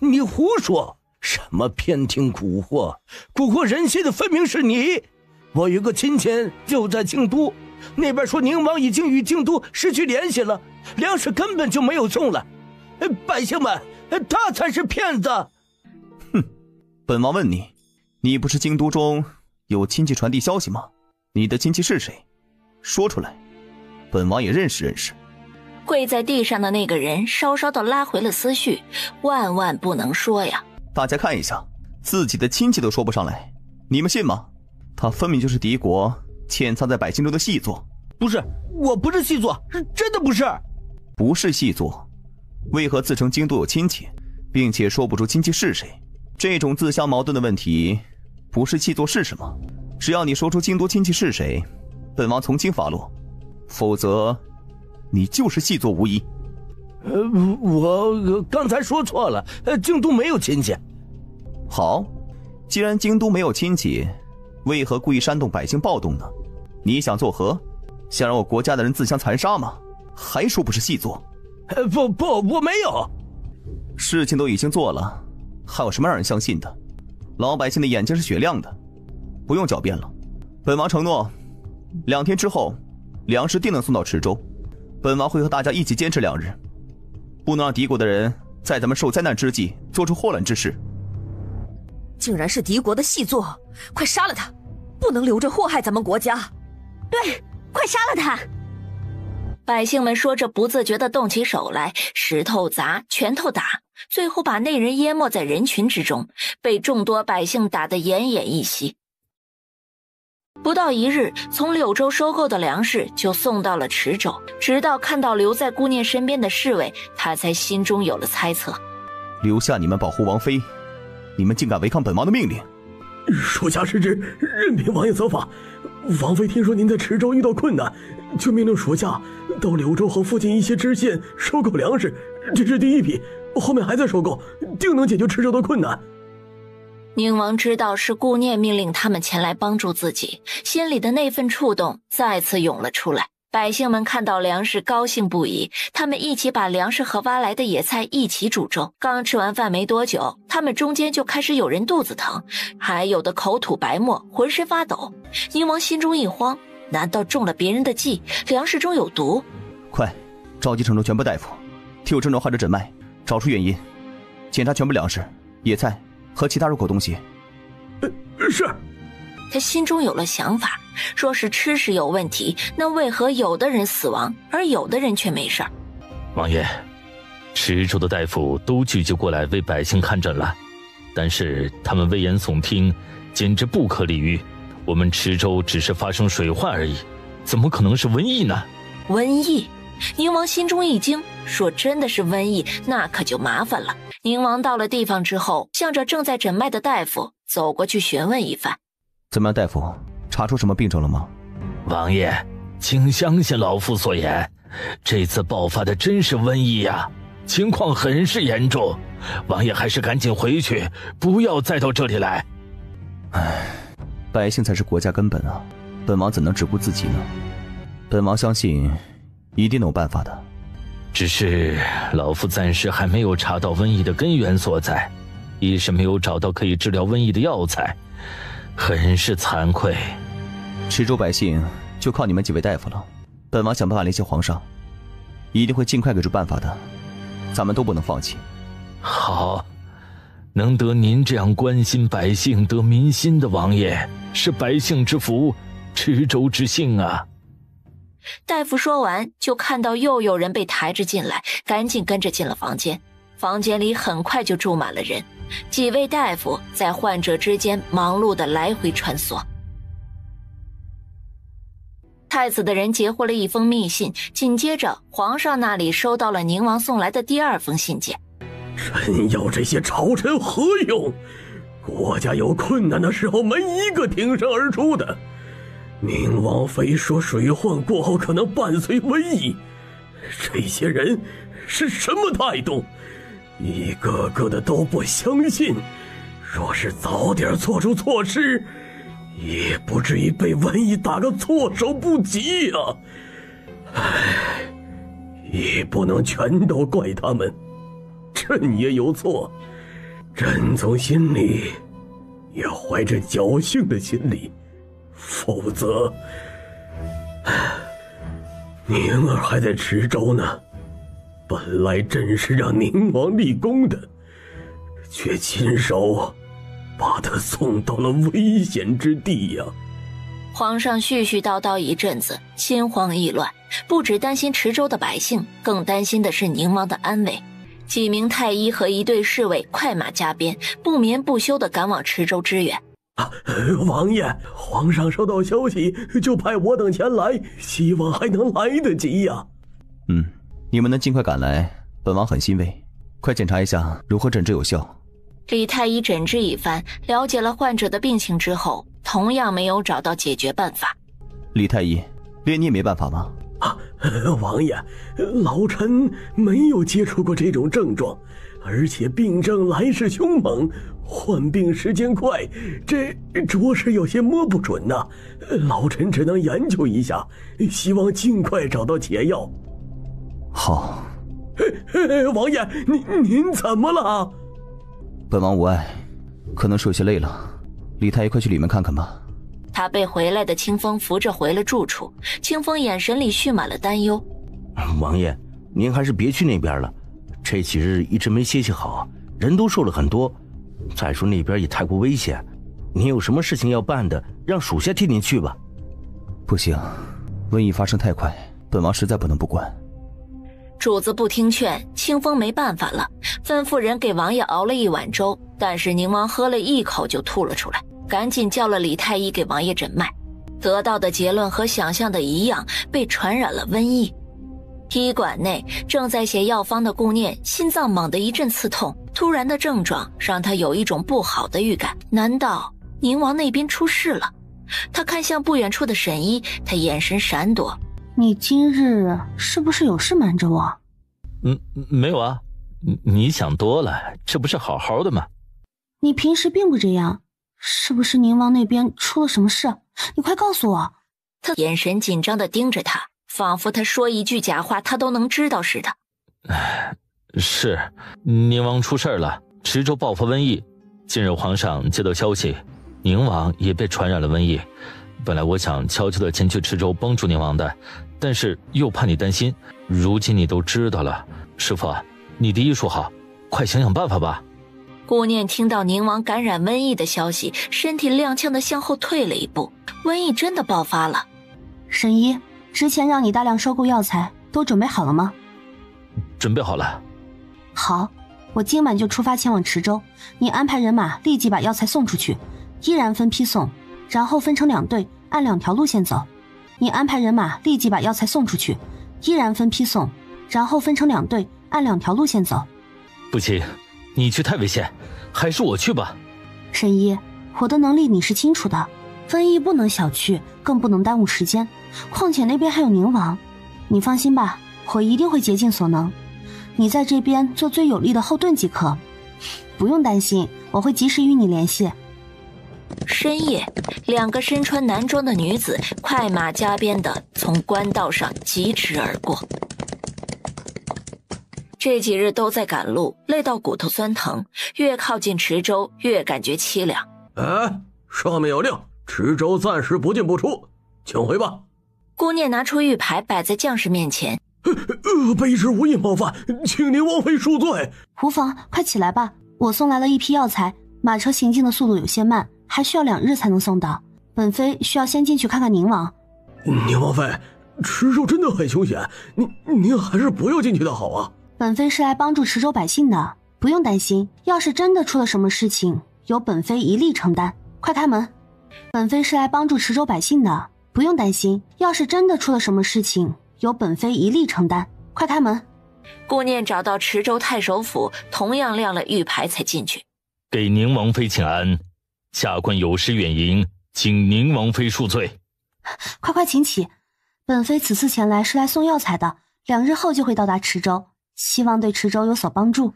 你胡说，什么偏听蛊惑？蛊惑人心的分明是你。我有个亲戚就在京都，那边说宁王已经与京都失去联系了，粮食根本就没有送了。百姓们，他才是骗子。哼，本王问你，你不是京都中有亲戚传递消息吗？你的亲戚是谁？说出来，本王也认识认识。跪在地上的那个人稍稍的拉回了思绪，万万不能说呀。大家看一下，自己的亲戚都说不上来，你们信吗？他分明就是敌国潜藏在百姓中的细作。不是，我不是细作，是真的不是。不是细作，为何自称京都有亲戚，并且说不出亲戚是谁？这种自相矛盾的问题，不是细作是什么？只要你说出京都亲戚是谁，本王从轻发落，否则你就是细作无疑。我刚才说错了，京都没有亲戚。好，既然京都没有亲戚，为何故意煽动百姓暴动呢？你想做何？想让我国家的人自相残杀吗？还说不是细作？不，我没有。事情都已经做了，还有什么让人相信的？老百姓的眼睛是雪亮的，不用狡辩了。本王承诺，2天之后，粮食定能送到池州。本王会和大家一起坚持2日，不能让敌国的人在咱们受灾难之际做出祸乱之事。竟然是敌国的细作，快杀了他，不能留着祸害咱们国家。对，快杀了他！百姓们说着不自觉地动起手来，石头砸，拳头打，最后把那人淹没在人群之中，被众多百姓打得奄奄一息。不到1日，从柳州收购的粮食就送到了池州，直到看到留在顾念身边的侍卫，他才心中有了猜测。留下你们保护王妃，你们竟敢违抗本王的命令！属下失职，任凭王爷责罚。王妃听说您在池州遇到困难，就命令属下到柳州和附近一些知县收购粮食，这是第一批，后面还在收购，定能解决池州的困难。宁王知道是顾念命令他们前来帮助自己，心里的那份触动再次涌了出来。百姓们看到粮食高兴不已，他们一起把粮食和挖来的野菜一起煮粥。刚吃完饭没多久，他们中间就开始有人肚子疼，还有的口吐白沫，浑身发抖。宁王心中一慌，难道中了别人的计，粮食中有毒？快，召集城中全部大夫，替我症状患者诊脉，找出原因，检查全部粮食、野菜和其他入口东西。是。他心中有了想法，说是吃食有问题，那为何有的人死亡，而有的人却没事？王爷，池州的大夫都聚集过来为百姓看诊了，但是他们危言耸听，简直不可理喻。我们池州只是发生水患而已，怎么可能是瘟疫呢？瘟疫？宁王心中一惊，说真的是瘟疫，那可就麻烦了。宁王到了地方之后，向着正在诊脉的大夫走过去询问一番。怎么样，大夫，查出什么病症了吗？王爷，请相信老夫所言，这次爆发的真是瘟疫呀，情况很是严重。王爷还是赶紧回去，不要再到这里来。唉，百姓才是国家根本啊，本王怎能只顾自己呢？本王相信一定能有办法的。只是老夫暂时还没有查到瘟疫的根源所在，一是没有找到可以治疗瘟疫的药材，很是惭愧。池州百姓就靠你们几位大夫了，本王想办法联系皇上，一定会尽快给出办法的，咱们都不能放弃。好，能得您这样关心百姓、得民心的王爷，是百姓之福，池州之幸啊。大夫说完，就看到又有人被抬着进来，赶紧跟着进了房间。房间里很快就住满了人，几位大夫在患者之间忙碌地来回穿梭。太子的人截获了一封密信，紧接着皇上那里收到了宁王送来的第2封信件。朕要这些朝臣何用？国家有困难的时候，没一个挺身而出的。宁王妃说水患过后可能伴随瘟疫，这些人是什么态度？一个个的都不相信，若是早点做出措施，也不至于被瘟疫打个措手不及啊！唉，也不能全都怪他们，朕也有错，朕从心里也怀着侥幸的心理，否则，宁儿还在池州呢。本来朕是让宁王立功的，却亲手把他送到了危险之地呀！皇上絮絮叨叨一阵子，心慌意乱。不只担心池州的百姓，更担心的是宁王的安危。几名太医和一队侍卫快马加鞭，不眠不休地赶往池州支援。王爷，皇上收到消息就派我等前来，希望还能来得及呀。你们能尽快赶来，本王很欣慰。快检查一下如何诊治有效。李太医诊治一番，了解了患者的病情之后，同样没有找到解决办法。李太医，连你也没办法吗？王爷，老臣没有接触过这种症状，而且病症来势凶猛，患病时间快，这着实有些摸不准呐。老臣只能研究一下，希望尽快找到解药。好。王爷，您怎么了？本王无碍，可能是有些累了。李太医，快去里面看看吧。他被回来的清风扶着回了住处，清风眼神里蓄满了担忧。王爷，您还是别去那边了，这几日一直没歇息好，人都瘦了很多。再说那边也太过危险，您有什么事情要办的，让属下替您去吧。不行，瘟疫发生太快，本王实在不能不管。主子不听劝，清风没办法了，吩咐人给王爷熬了一碗粥，但是宁王喝了一口就吐了出来，赶紧叫了李太医给王爷诊脉。得到的结论和想象的一样，被传染了瘟疫。医馆内正在写药方的顾念心脏猛地一阵刺痛，突然的症状让他有一种不好的预感，难道宁王那边出事了？他看向不远处的沈一，他眼神闪躲。你今日是不是有事瞒着我？没有啊，你想多了，这不是好好的吗？你平时并不这样，是不是宁王那边出了什么事？你快告诉我。他眼神紧张地盯着他，仿佛他说一句假话他都能知道似的。是，宁王出事了，池州爆发瘟疫。近日皇上接到消息，宁王也被传染了瘟疫。本来我想悄悄地前去池州帮助宁王的，但是又怕你担心，如今你都知道了。师父，你的医术好，快想想办法吧。顾念听到宁王感染瘟疫的消息，身体踉跄地向后退了一步。瘟疫真的爆发了。沈一，之前让你大量收购药材都准备好了吗？准备好了。好，我今晚就出发前往池州，你安排人马立即把药材送出去，依然分批送，然后分成2队，按2条路线走。你安排人马立即把药材送出去，依然分批送，然后分成2队，按2条路线走。不行，你去太危险，还是我去吧。沈一，我的能力你是清楚的，瘟疫不能小觑，更不能耽误时间，况且那边还有宁王。你放心吧，我一定会竭尽所能。你在这边做最有力的后盾即可，不用担心，我会及时与你联系。深夜，2个身穿男装的女子快马加鞭地从官道上疾驰而过。这几日都在赶路，累到骨头酸疼，越靠近池州越感觉凄凉。上面有令，池州暂时不进不出，请回吧。顾念拿出玉牌摆在将士面前。卑职无意冒犯，请您王妃恕罪。无妨，快起来吧，我送来了一批药材，马车行进的速度有些慢，还需要2日才能送到。本妃需要先进去看看宁王。宁王妃，池州真的很凶险，您还是不要进去的好啊。本妃是来帮助池州百姓的，不用担心，要是真的出了什么事情，由本妃一力承担。快开门。本妃是来帮助池州百姓的，不用担心，要是真的出了什么事情，由本妃一力承担。快开门。顾念找到池州太守府，同样亮了玉牌才进去。给宁王妃请安，下官有失远迎，请宁王妃恕罪。快请起，本妃此次前来是来送药材的，2日后就会到达池州，希望对池州有所帮助。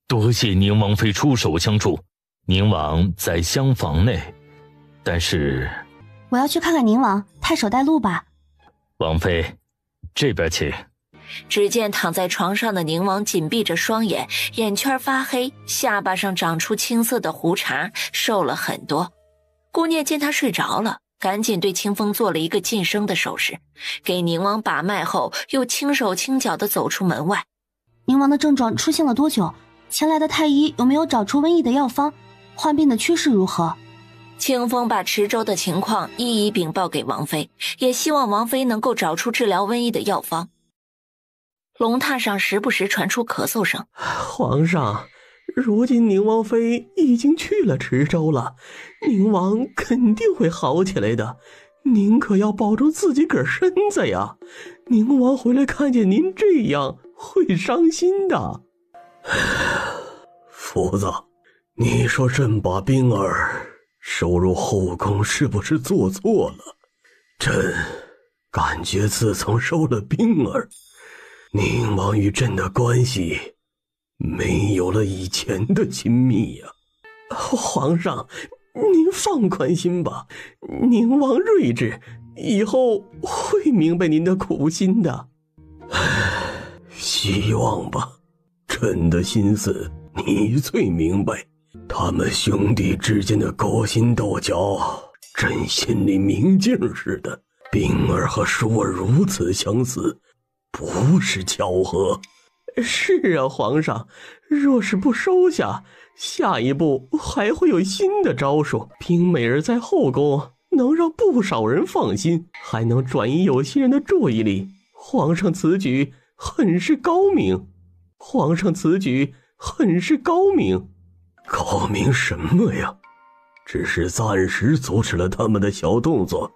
多谢宁王妃出手相助，宁王在厢房内，但是我要去看看宁王，太守带路吧。王妃，这边请。只见躺在床上的宁王紧闭着双眼，眼圈发黑，下巴上长出青色的胡茬，瘦了很多。顾念见他睡着了，赶紧对清风做了一个噤声的手势，给宁王把脉后，又轻手轻脚地走出门外。宁王的症状出现了多久？前来的太医有没有找出瘟疫的药方？患病的趋势如何？清风把池州的情况一一禀报给王妃，也希望王妃能够找出治疗瘟疫的药方。龙榻上时不时传出咳嗽声。皇上，如今宁王妃已经去了池州了，宁王肯定会好起来的，您可要保重自己个身子呀！宁王回来看见您这样会伤心的。福子，你说朕把冰儿收入后宫是不是做错了？朕感觉自从收了冰儿，宁王与朕的关系没有了以前的亲密呀。皇上，您放宽心吧，宁王睿智，以后会明白您的苦心的。希望吧，朕的心思你最明白，他们兄弟之间的勾心斗角，朕心里明镜似的。冰儿和舒儿如此相似，不是巧合。是啊，皇上，若是不收下，下一步还会有新的招数。冰美儿在后宫能让不少人放心，还能转移有心人的注意力。皇上此举很是高明，皇上此举很是高明。高明什么呀？只是暂时阻止了他们的小动作，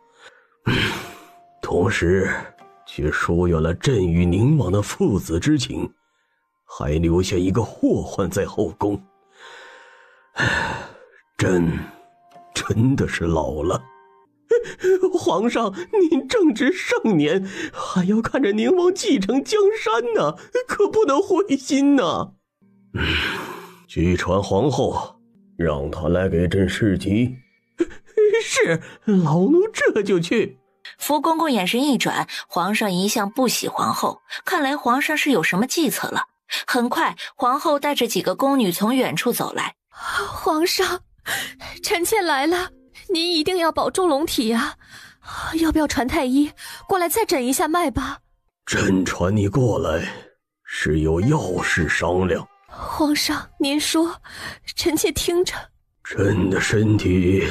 同时却疏远了朕与宁王的父子之情，还留下一个祸患在后宫。朕真的是老了。皇上，您正值盛年，还要看着宁王继承江山呢，可不能灰心呢。据传皇后让他来给朕侍疾。是，老奴这就去。福公公眼神一转，皇上一向不喜皇后，看来皇上是有什么计策了。很快，皇后带着几个宫女从远处走来。皇上，臣妾来了，您一定要保重龙体呀！要不要传太医过来再诊一下脉吧？朕传你过来是有要事商量。皇上，您说，臣妾听着。朕的身体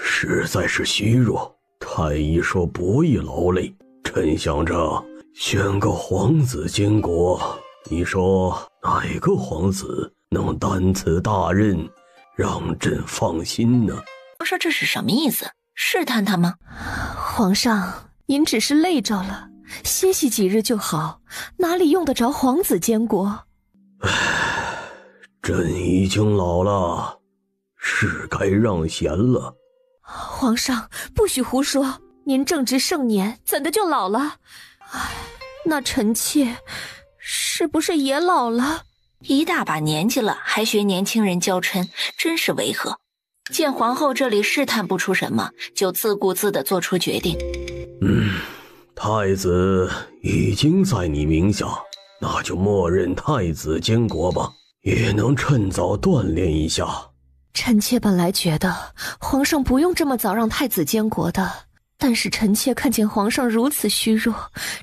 实在是虚弱，太医说不宜劳累，朕想着选个皇子监国，你说哪个皇子能担此大任，让朕放心呢？皇上这是什么意思？试探他吗？皇上，您只是累着了，歇息几日就好，哪里用得着皇子监国？朕已经老了，是该让贤了。皇上，不许胡说，您正值盛年，怎的就老了？唉，那臣妾是不是也老了？一大把年纪了，还学年轻人娇嗔，真是违和。见皇后这里试探不出什么，就自顾自地做出决定。太子已经在你名下，那就默认太子监国吧，也能趁早锻炼一下。臣妾本来觉得皇上不用这么早让太子监国的，但是臣妾看见皇上如此虚弱，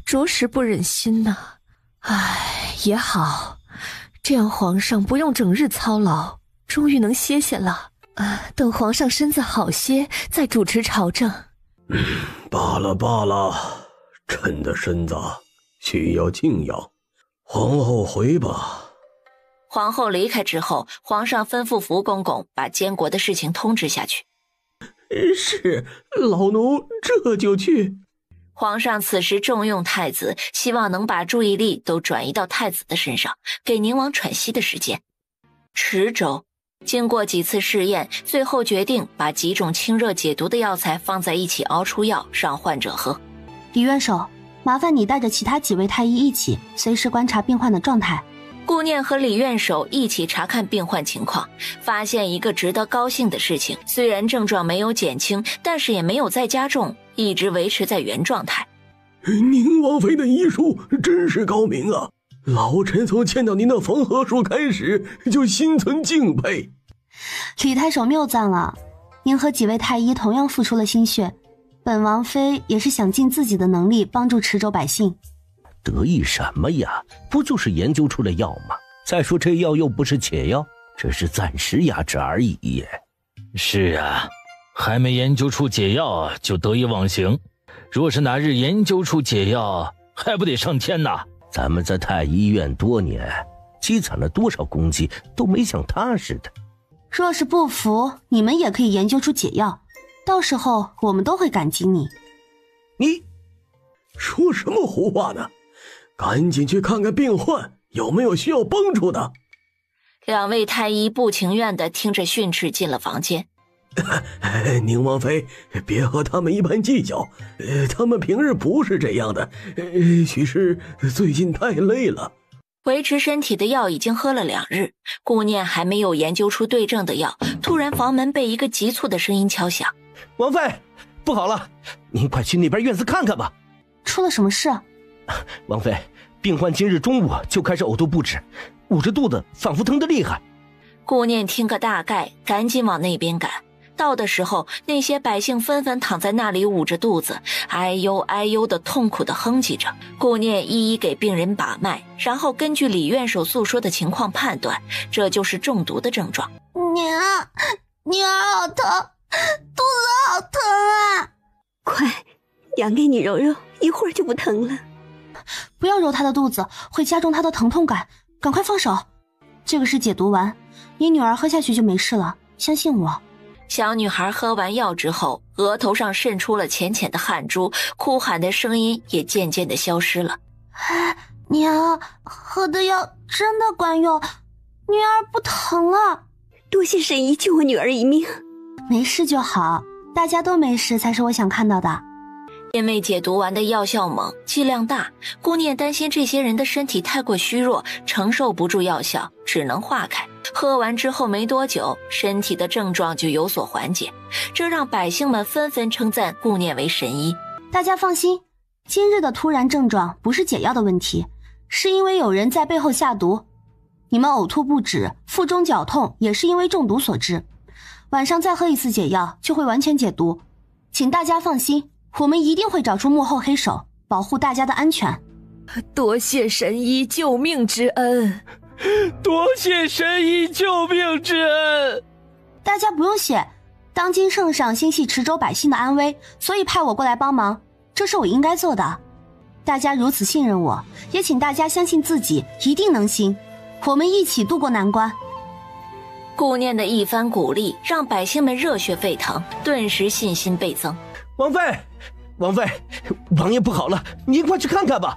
着实不忍心呢。唉，也好，这样皇上不用整日操劳，终于能歇歇了。等皇上身子好些，再主持朝政。罢了罢了，朕的身子需要静养，皇后回吧。皇后离开之后，皇上吩咐福公公把监国的事情通知下去。是，老奴这就去。皇上此时重用太子，希望能把注意力都转移到太子的身上，给宁王喘息的时间。池州经过几次试验，最后决定把几种清热解毒的药材放在一起熬出药，让患者喝。李院首，麻烦你带着其他几位太医一起，随时观察病患的状态。顾念和李院首一起查看病患情况，发现一个值得高兴的事情，虽然症状没有减轻，但是也没有再加重，一直维持在原状态。宁王妃的医术真是高明啊！老臣从见到您的缝合术开始，就心存敬佩。李太守谬赞了，您和几位太医同样付出了心血，本王妃也是想尽自己的能力帮助池州百姓。得意什么呀？不就是研究出了药吗？再说这药又不是解药，只是暂时压制而已。是啊，还没研究出解药就得意忘形，若是哪日研究出解药，还不得上天呐？咱们在太医院多年，积攒了多少功绩，都没像他似的。若是不服，你们也可以研究出解药，到时候我们都会感激你。你说什么胡话呢？赶紧去看看病患有没有需要帮助的。两位太医不情愿地听着训斥进了房间。宁王妃，别和他们一般计较，他们平日不是这样的，许是最近太累了。维持身体的药已经喝了2日，顾念还没有研究出对症的药，突然房门被一个急促的声音敲响。王妃，不好了，您快去那边院子看看吧。出了什么事？王妃，病患今日中午就开始呕吐不止，捂着肚子，仿佛疼得厉害。顾念听个大概，赶紧往那边赶。到的时候，那些百姓纷纷躺在那里捂着肚子，哎呦哎呦的痛苦的哼唧着。顾念一一给病人把脉，然后根据李院守诉说的情况判断，这就是中毒的症状。女儿好疼，肚子好疼啊！快，娘给你揉揉，一会儿就不疼了。不要揉她的肚子，会加重她的疼痛感，赶快放手。这个是解毒丸，你女儿喝下去就没事了，相信我。小女孩喝完药之后，额头上渗出了浅浅的汗珠，哭喊的声音也渐渐的消失了。娘，喝的药真的管用，女儿不疼了。多谢神医救我女儿一命。没事就好，大家都没事才是我想看到的。因为解毒丸的药效猛，剂量大，顾念担心这些人的身体太过虚弱，承受不住药效，只能化开。喝完之后没多久，身体的症状就有所缓解，这让百姓们纷纷称赞顾念为神医。大家放心，今日的突然症状不是解药的问题，是因为有人在背后下毒。你们呕吐不止，腹中绞痛也是因为中毒所致。晚上再喝一次解药就会完全解毒，请大家放心，我们一定会找出幕后黑手，保护大家的安全。多谢神医救命之恩，多谢神医救命之恩。大家不用谢，当今圣上心系池州百姓的安危，所以派我过来帮忙，这是我应该做的。大家如此信任我，也请大家相信自己一定能行，我们一起渡过难关。顾念的一番鼓励让百姓们热血沸腾，顿时信心倍增。王妃，王妃，王爷不好了，您快去看看吧。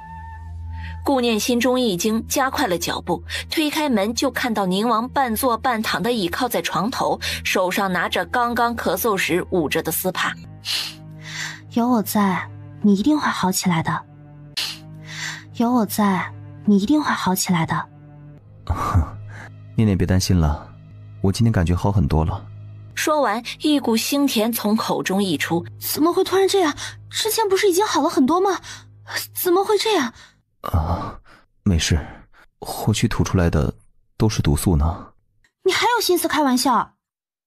顾念心中一惊，加快了脚步，推开门就看到宁王半坐半躺地倚靠在床头，手上拿着刚刚咳嗽时捂着的丝帕。有我在，你一定会好起来的。有我在，你一定会好起来的。念念别担心了，我今天感觉好很多了。说完，一股腥甜从口中溢出。怎么会突然这样？之前不是已经好了很多吗？怎么会这样？没事，或许吐出来的都是毒素呢。你还有心思开玩笑？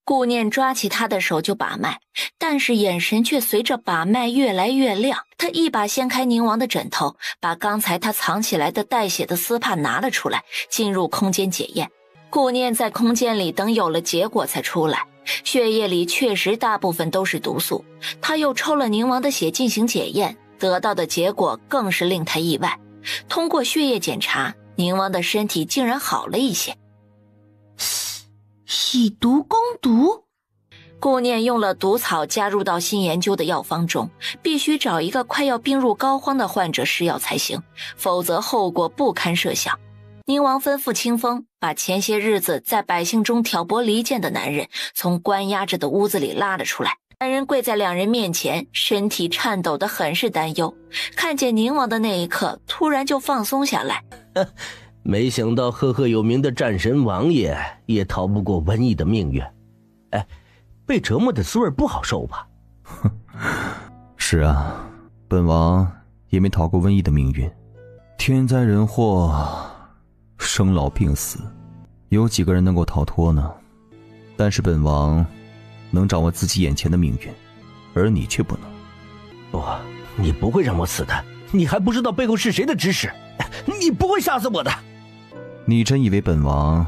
顾念抓起他的手就把脉，但是眼神却随着把脉越来越亮。他一把掀开宁王的枕头，把刚才他藏起来的带血的丝帕拿了出来，进入空间检验。顾念在空间里等有了结果才出来，血液里确实大部分都是毒素。他又抽了宁王的血进行检验，得到的结果更是令他意外。通过血液检查，宁王的身体竟然好了一些。以毒攻毒？顾念用了毒草加入到新研究的药方中，必须找一个快要病入膏肓的患者施药才行，否则后果不堪设想。宁王吩咐清风把前些日子在百姓中挑拨离间的男人从关押着的屋子里拉了出来。男人跪在两人面前，身体颤抖得很是担忧。看见宁王的那一刻，突然就放松下来。没想到赫赫有名的战神王爷也逃不过瘟疫的命运。哎，被折磨的滋味不好受吧？是啊，本王也没逃过瘟疫的命运。天灾人祸，生老病死，有几个人能够逃脱呢？但是本王能掌握自己眼前的命运，而你却不能。不，你不会让我死的，你还不知道背后是谁的指使，你不会杀死我的。你真以为本王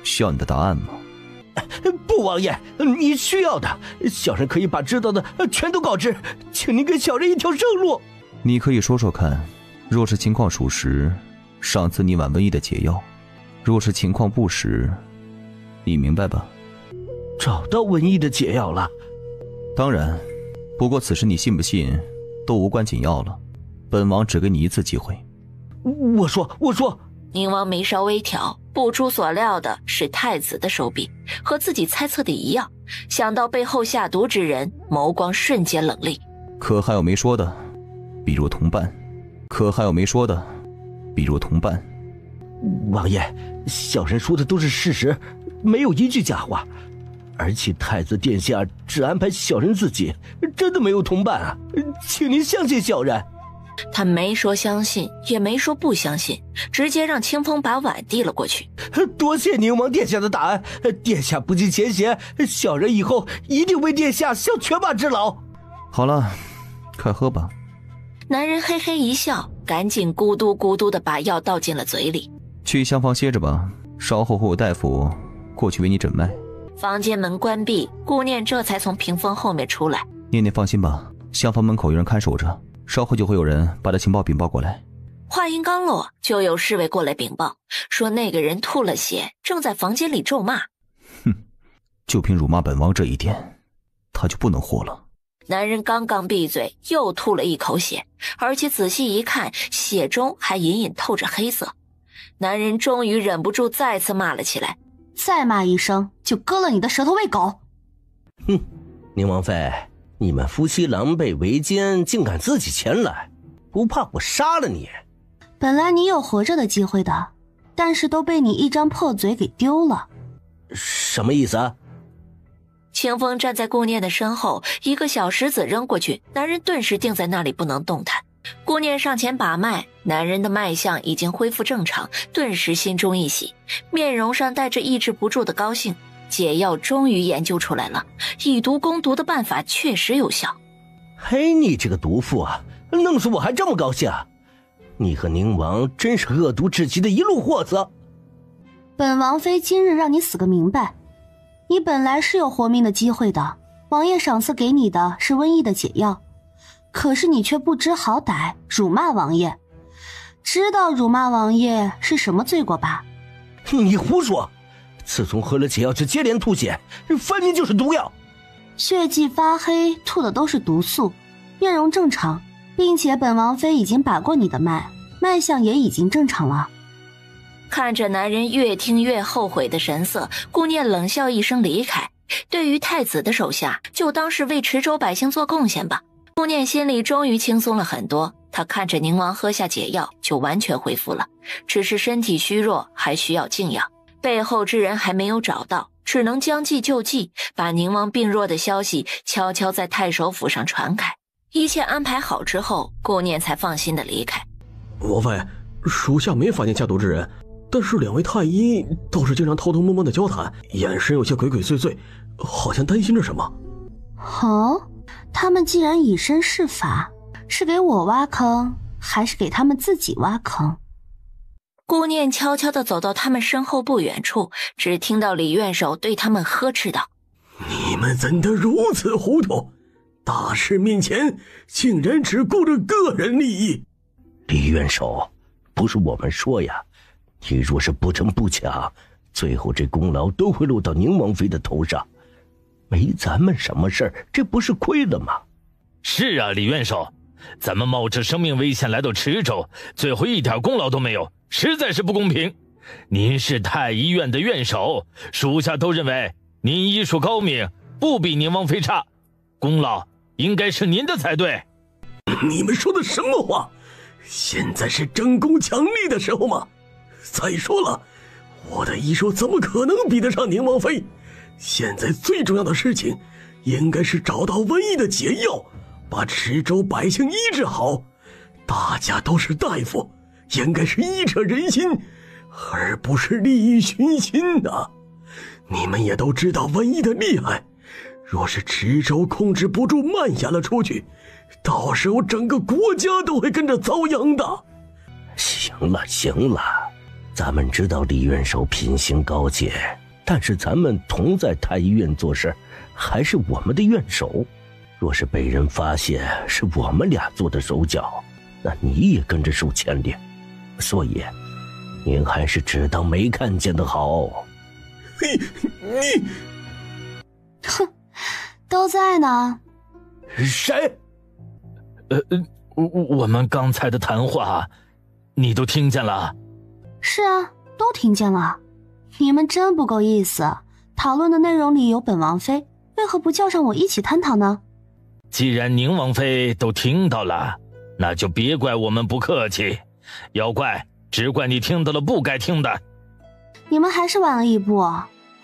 需要你的答案吗？不，王爷，你需要的，小人可以把知道的全都告知，请您给小人一条生路。你可以说说看，若是情况属实，赏赐你碗瘟疫的解药；若是情况不实，你明白吧？找到瘟疫的解药了？当然，不过此时你信不信都无关紧要了。本王只给你一次机会。我说。宁王眉梢微挑，不出所料的是太子的手笔，和自己猜测的一样。想到背后下毒之人，眸光瞬间冷厉。可还有没说的，比如同伴；可还有没说的，比如同伴。王爷，小人说的都是事实，没有一句假话。而且太子殿下只安排小人自己，真的没有同伴啊，请您相信小人。他没说相信，也没说不相信，直接让清风把碗递了过去。多谢宁王殿下的大恩，殿下不计前嫌，小人以后一定为殿下效犬马之劳。好了，快喝吧。男人嘿嘿一笑，赶紧咕嘟咕嘟地把药倒进了嘴里。去厢房歇着吧，稍后会有大夫过去为你诊脉。房间门关闭，顾念这才从屏风后面出来。念念放心吧，厢房门口有人看守着，稍后就会有人把他情报禀报过来。话音刚落，就有侍卫过来禀报，说那个人吐了血，正在房间里咒骂。哼，就凭辱骂本王这一点，他就不能活了。男人刚刚闭嘴，又吐了一口血，而且仔细一看，血中还隐隐透着黑色。男人终于忍不住再次骂了起来。再骂一声，就割了你的舌头喂狗！哼，宁王妃，你们夫妻狼狈为奸，竟敢自己前来，不怕我杀了你？本来你有活着的机会的，但是都被你一张破嘴给丢了。什么意思啊？清风站在顾念的身后，一个小石子扔过去，男人顿时定在那里不能动弹。顾念上前把脉，男人的脉象已经恢复正常，顿时心中一喜，面容上带着抑制不住的高兴。解药终于研究出来了，以毒攻毒的办法确实有效。嘿，你这个毒妇啊，弄死我还这么高兴？你和宁王真是恶毒至极的一路货色。本王妃今日让你死个明白，你本来是有活命的机会的，王爷赏赐给你的是瘟疫的解药，可是你却不知好歹，辱骂王爷。知道辱骂王爷是什么罪过吧？你胡说！自从喝了解药就接连吐血，分明就是毒药。血迹发黑，吐的都是毒素，面容正常，并且本王妃已经把过你的脉，脉象也已经正常了。看着男人越听越后悔的神色，顾念冷笑一声离开。对于太子的手下，就当是为池州百姓做贡献吧。顾念心里终于轻松了很多，他看着宁王喝下解药就完全恢复了，只是身体虚弱，还需要静养。背后之人还没有找到，只能将计就计，把宁王病弱的消息悄悄在太守府上传开。一切安排好之后，顾念才放心的离开。王妃，属下没发现下毒之人，但是两位太医倒是经常偷偷摸摸的交谈，眼神有些鬼鬼祟祟，好像担心着什么。哦，他们既然以身试法，是给我挖坑，还是给他们自己挖坑？顾念悄悄地走到他们身后不远处，只听到李院守对他们呵斥道：你们怎的如此糊涂？大事面前竟然只顾着个人利益！李院守，不是我们说呀，你若是不争不抢，最后这功劳都会落到宁王妃的头上，没咱们什么事儿，这不是亏了吗？是啊，李院守，咱们冒着生命危险来到池州，最后一点功劳都没有，实在是不公平。您是太医院的院守，属下都认为您医术高明，不比宁王妃差，功劳应该是您的才对。你们说的什么话？现在是争功抢利的时候吗？再说了，我的医术怎么可能比得上宁王妃？现在最重要的事情应该是找到瘟疫的解药，把池州百姓医治好。大家都是大夫，应该是医者仁心，而不是利益熏心呐。你们也都知道瘟疫的厉害，若是池州控制不住蔓延了出去，到时候整个国家都会跟着遭殃的。行了，咱们知道李元首品行高洁，但是咱们同在太医院做事，还是我们的院手。若是被人发现是我们俩做的手脚，那你也跟着受牵连。所以，您还是只当没看见的好。你，哼，都在呢。谁？我们刚才的谈话，你都听见了？是啊，都听见了。你们真不够意思，讨论的内容里有本王妃，为何不叫上我一起探讨呢？既然宁王妃都听到了，那就别怪我们不客气，要怪只怪你听到了不该听的。你们还是晚了一步，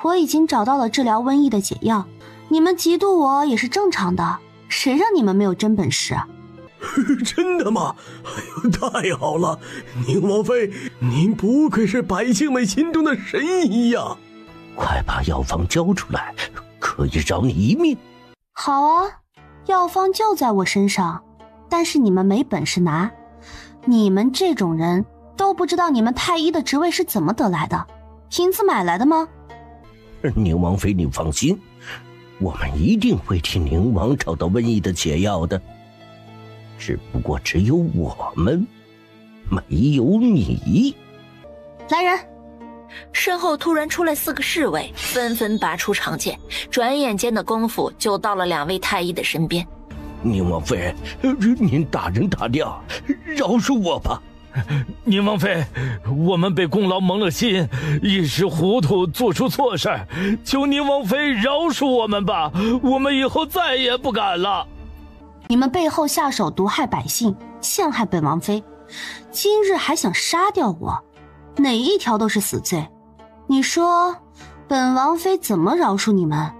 我已经找到了治疗瘟疫的解药，你们嫉妒我也是正常的，谁让你们没有真本事？真的吗？哎呦，太好了！宁王妃，您不愧是百姓们心中的神医呀！快把药方交出来，可以饶你一命。好啊，药方就在我身上，但是你们没本事拿。你们这种人都不知道你们太医的职位是怎么得来的，银子买来的吗？宁王妃，你放心，我们一定会替宁王找到瘟疫的解药的。只不过只有我们，没有你。来人！身后突然出来4个侍卫，纷纷拔出长剑，转眼间的功夫就到了2位太医的身边。宁王妃，您大人大量，饶恕我吧。宁王妃，我们被功劳蒙了心，一时糊涂做出错事，求宁王妃饶恕我们吧，我们以后再也不敢了。你们背后下手毒害百姓，陷害本王妃，今日还想杀掉我，哪一条都是死罪。你说本王妃怎么饶恕你们？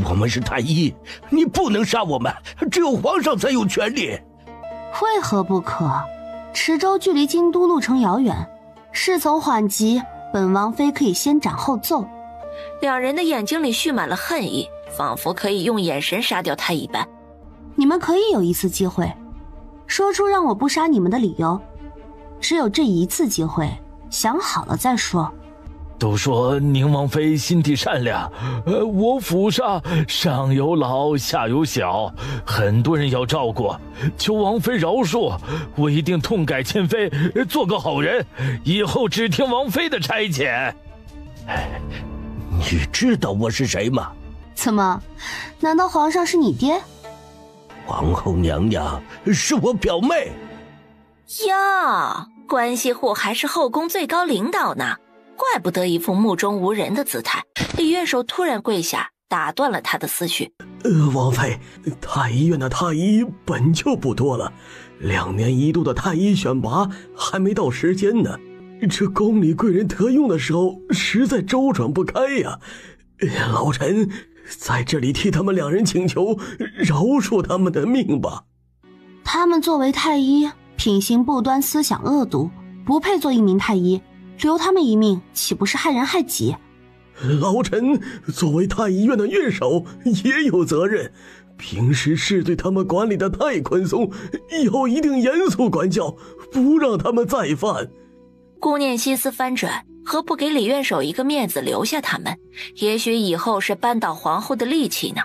我们是太医，你不能杀我们，只有皇上才有权利。为何不可？池州距离京都路程遥远，事从缓急，本王妃可以先斩后奏。2人的眼睛里蓄满了恨意，仿佛可以用眼神杀掉他一般。你们可以有一次机会，说出让我不杀你们的理由，只有这一次机会，想好了再说。都说宁王妃心地善良，我府上上有老下有小，很多人要照顾，求王妃饶恕，我一定痛改前非，做个好人，以后只听王妃的差遣。你知道我是谁吗？怎么？难道皇上是你爹？皇后娘娘是我表妹。呀，关系户还是后宫最高领导呢，怪不得一副目中无人的姿态。李院守突然跪下，打断了他的思绪。王妃，太医院的太医本就不多了，2年1度的太医选拔还没到时间呢，这宫里贵人得用的时候实在周转不开呀。老臣在这里替他们2人请求，饶恕他们的命吧。他们作为太医，品行不端，思想恶毒，不配做一名太医，留他们一命，岂不是害人害己？老臣作为太医院的院守，也有责任。平时是对他们管理的太宽松，以后一定严肃管教，不让他们再犯。顾念心思翻转，何不给李院守一个面子，留下他们？也许以后是扳倒皇后的利器呢。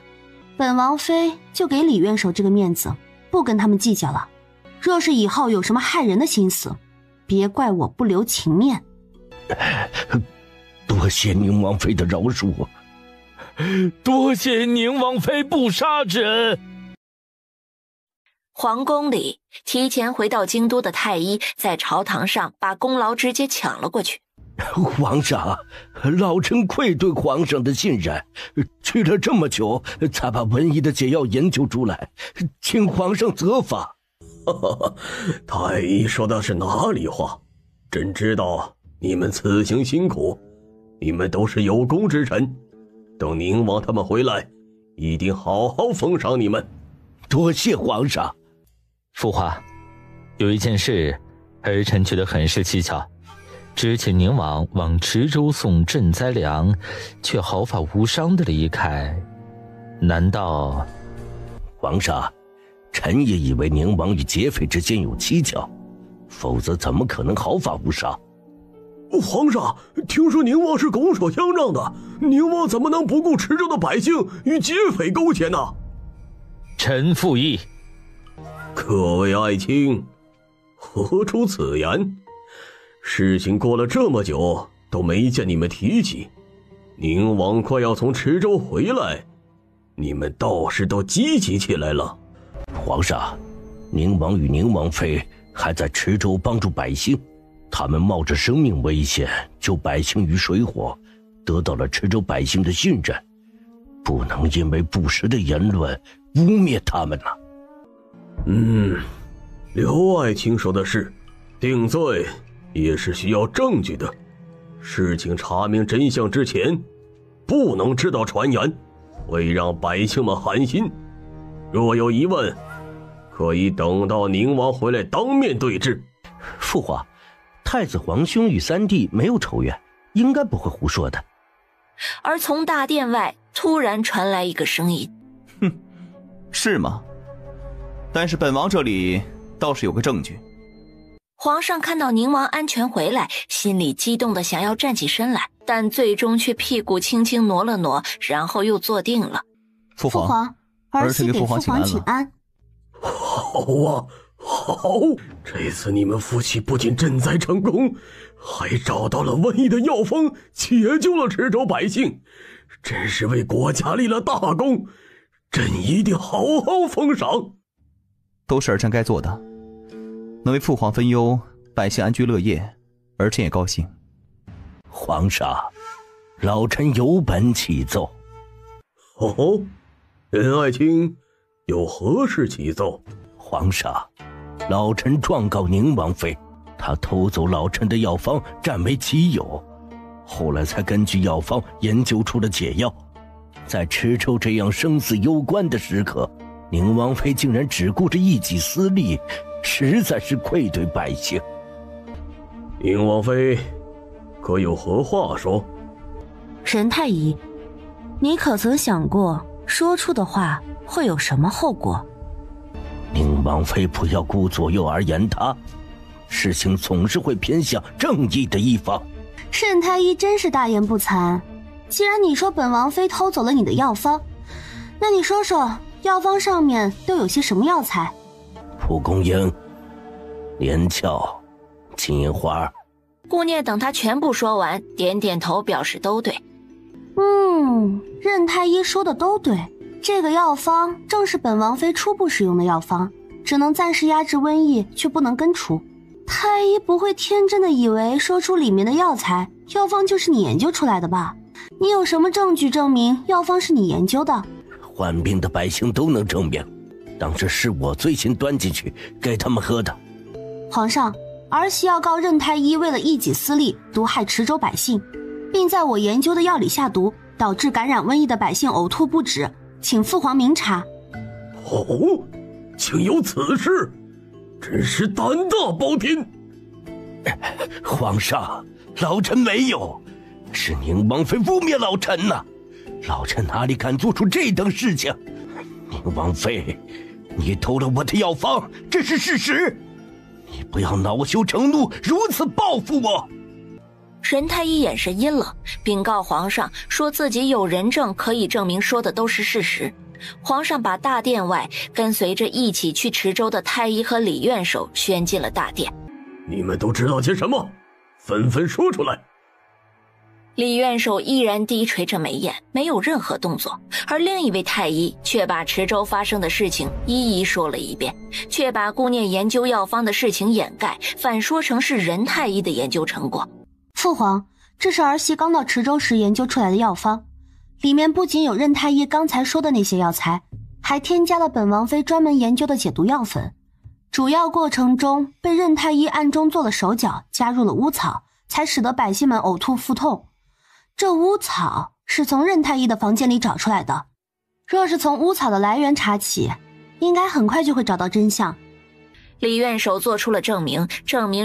本王妃就给李院守这个面子，不跟他们计较了。若是以后有什么害人的心思，别怪我不留情面。多谢宁王妃的饶恕，多谢宁王妃不杀之恩。皇宫里，提前回到京都的太医在朝堂上把功劳直接抢了过去。皇上，老臣愧对皇上的信任，去了这么久才把瘟疫的解药研究出来，请皇上责罚。太医说的是哪里话？朕知道你们此行辛苦，你们都是有功之臣，等宁王他们回来，一定好好封赏你们。多谢皇上。父皇，有一件事儿臣觉得很是蹊跷，之前宁王往池州送赈灾粮，却毫发无伤的离开，难道……皇上，臣也以为宁王与劫匪之间有蹊跷，否则怎么可能毫发无伤？皇上，听说宁王是拱手相让的，宁王怎么能不顾池州的百姓与劫匪勾结呢？臣附议。各位爱卿，何出此言？事情过了这么久都没见你们提起，宁王快要从池州回来，你们倒是都积极起来了。皇上，宁王与宁王妃还在池州帮助百姓，他们冒着生命危险救百姓于水火，得到了池州百姓的信任，不能因为不实的言论污蔑他们了。刘爱卿说的是，定罪也是需要证据的，事情查明真相之前，不能知道传言，会让百姓们寒心。若有疑问，可以等到宁王回来当面对质。父皇，太子皇兄与三弟没有仇怨，应该不会胡说的。而从大殿外突然传来一个声音：是吗？但是本王这里倒是有个证据。皇上看到宁王安全回来，心里激动的想要站起身来，但最终却屁股轻轻挪了挪，然后又坐定了。父皇，儿臣给父皇请安。好啊，好！这次你们夫妻不仅赈灾成功，还找到了瘟疫的药方，解救了池州百姓，真是为国家立了大功，朕一定好好封赏。都是儿臣该做的，能为父皇分忧，百姓安居乐业，儿臣也高兴。皇上，老臣有本启奏。哦，任爱卿有何事启奏？皇上，老臣状告宁王妃，她偷走老臣的药方，占为己有，后来才根据药方研究出了解药。在池州这样生死攸关的时刻，宁王妃竟然只顾着一己私利，实在是愧对百姓。宁王妃可有何话说？任太医，你可曾想过说出的话会有什么后果？宁王妃不要顾左右而言他，事情总是会偏向正义的一方。任太医真是大言不惭，既然你说本王妃偷走了你的药方，那你说说药方上面都有些什么药材？蒲公英、连翘、金银花。顾念等他全部说完，点点头表示都对。任太医说的都对，这个药方正是本王妃初步使用的药方，只能暂时压制瘟疫，却不能根除。太医不会天真的以为说出里面的药材，药方就是你研究出来的吧？你有什么证据证明药方是你研究的？患病的百姓都能证明，当时是我最先端进去给他们喝的。皇上，儿媳要告任太医为了一己私利，毒害池州百姓，并在我研究的药里下毒，导致感染瘟疫的百姓呕吐不止，请父皇明察。哦，竟有此事，真是胆大包天！皇上，老臣没有，是宁王妃污蔑老臣呐！老臣哪里敢做出这等事情？宁王妃，你偷了我的药方，这是事实，你不要恼羞成怒，如此报复我。任太医眼神阴冷，禀告皇上说自己有人证可以证明说的都是事实。皇上把大殿外跟随着一起去池州的太医和李院守宣进了大殿。你们都知道些什么？纷纷说出来。李院守依然低垂着眉眼，没有任何动作，而另一位太医却把池州发生的事情一一说了一遍，却把顾念研究药方的事情掩盖，反说成是任太医的研究成果。父皇，这是儿媳刚到池州时研究出来的药方，里面不仅有任太医刚才说的那些药材，还添加了本王妃专门研究的解毒药粉。煮药过程中被任太医暗中做了手脚，加入了乌草，才使得百姓们呕吐腹痛。这乌草是从任太医的房间里找出来的，若是从乌草的来源查起，应该很快就会找到真相。李院守做出了证明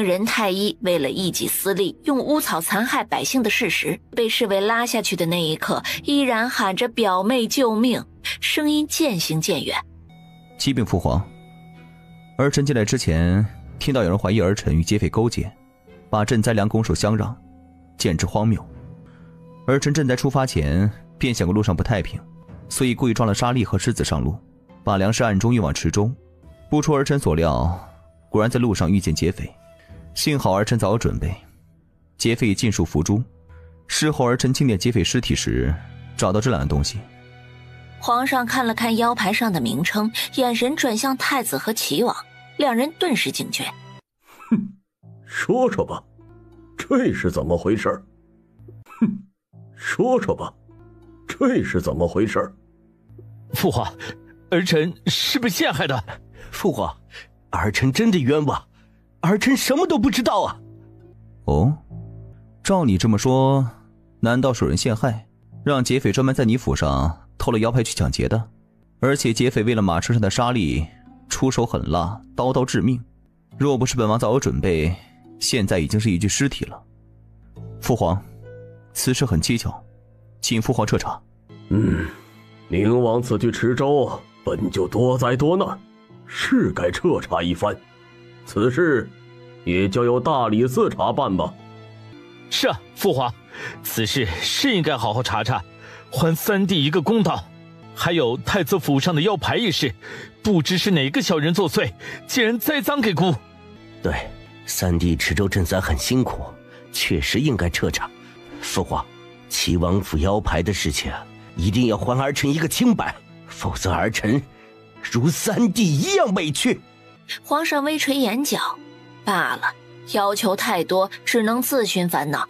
任太医为了一己私利用乌草残害百姓的事实。被侍卫拉下去的那一刻，依然喊着表妹救命，声音渐行渐远。启禀父皇，儿臣进来之前听到有人怀疑儿臣与劫匪勾结，把赈灾粮拱手相让，简直荒谬。儿臣朕在出发前便想过路上不太平，所以故意装了沙粒和狮子上路，把粮食暗中运往池州。不出儿臣所料，果然在路上遇见劫匪，幸好儿臣早有准备，劫匪已尽数伏诛。事后儿臣清点劫匪尸体时，找到这两样东西。皇上看了看腰牌上的名称，眼神转向太子和齐王，两人顿时警觉。哼，说说吧，这是怎么回事？哼，说说吧，这是怎么回事？父皇，儿臣是被陷害的。父皇，儿臣真的冤枉，儿臣什么都不知道啊。哦，照你这么说，难道是有人陷害，让劫匪专门在你府上偷了腰牌去抢劫的？而且劫匪为了马车上的沙粒，出手狠辣，刀刀致命。若不是本王早有准备，现在已经是一具尸体了。父皇，此事很蹊跷，请父皇彻查。宁王此去池州本就多灾多难，是该彻查一番。此事也交由大理寺查办吧。是啊，父皇，此事是应该好好查查，还三弟一个公道。还有太子府上的腰牌一事，不知是哪个小人作祟，竟然栽赃给姑。对，三弟池州镇散很辛苦，确实应该彻查。父皇，齐王府腰牌的事情一定要还儿臣一个清白，否则儿臣如三弟一样委屈。皇上微垂眼角，罢了，要求太多，只能自寻烦恼。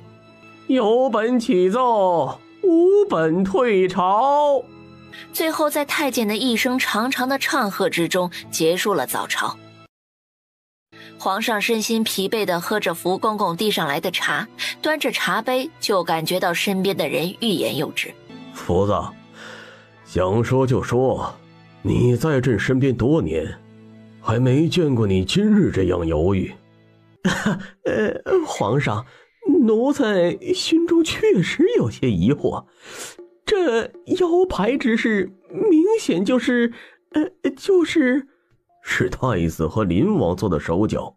有本启奏，无本退朝。最后在太监的一声长长的唱和之中结束了早朝。皇上身心疲惫地喝着福公公递上来的茶，端着茶杯就感觉到身边的人欲言又止。福子，想说就说，你在朕身边多年，还没见过你今日这样犹豫。皇上，奴才心中确实有些疑惑，这腰牌之事明显就是太子和林王做的手脚，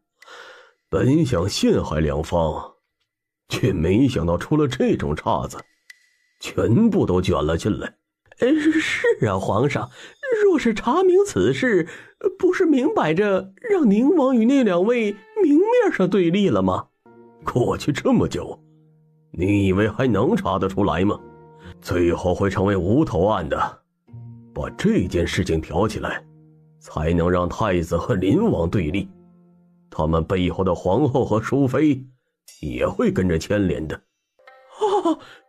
本想陷害两方，却没想到出了这种岔子，全部都卷了进来。是啊，皇上，若是查明此事，不是明摆着让宁王与那两位明面上对立了吗？过去这么久，你以为还能查得出来吗？最后会成为无头案的。把这件事情挑起来，才能让太子和林王对立，他们背后的皇后和淑妃也会跟着牵连的。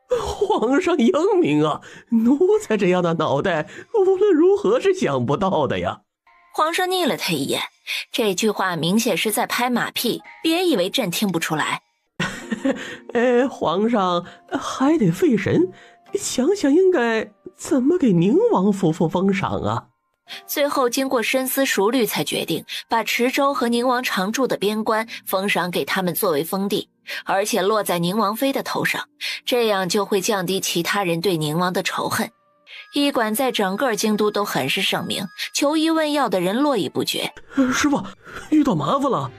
皇上英明啊，奴才这样的脑袋无论如何是想不到的呀。皇上睨了他一眼，这句话明显是在拍马屁，别以为朕听不出来。皇上还得费神想想应该怎么给宁王夫妇封赏啊。最后经过深思熟虑，才决定把池州和宁王常住的边关封赏给他们作为封地，而且落在宁王妃的头上，这样就会降低其他人对宁王的仇恨。医馆在整个京都都很是盛名，求医问药的人络绎不绝。师傅，遇到麻烦了。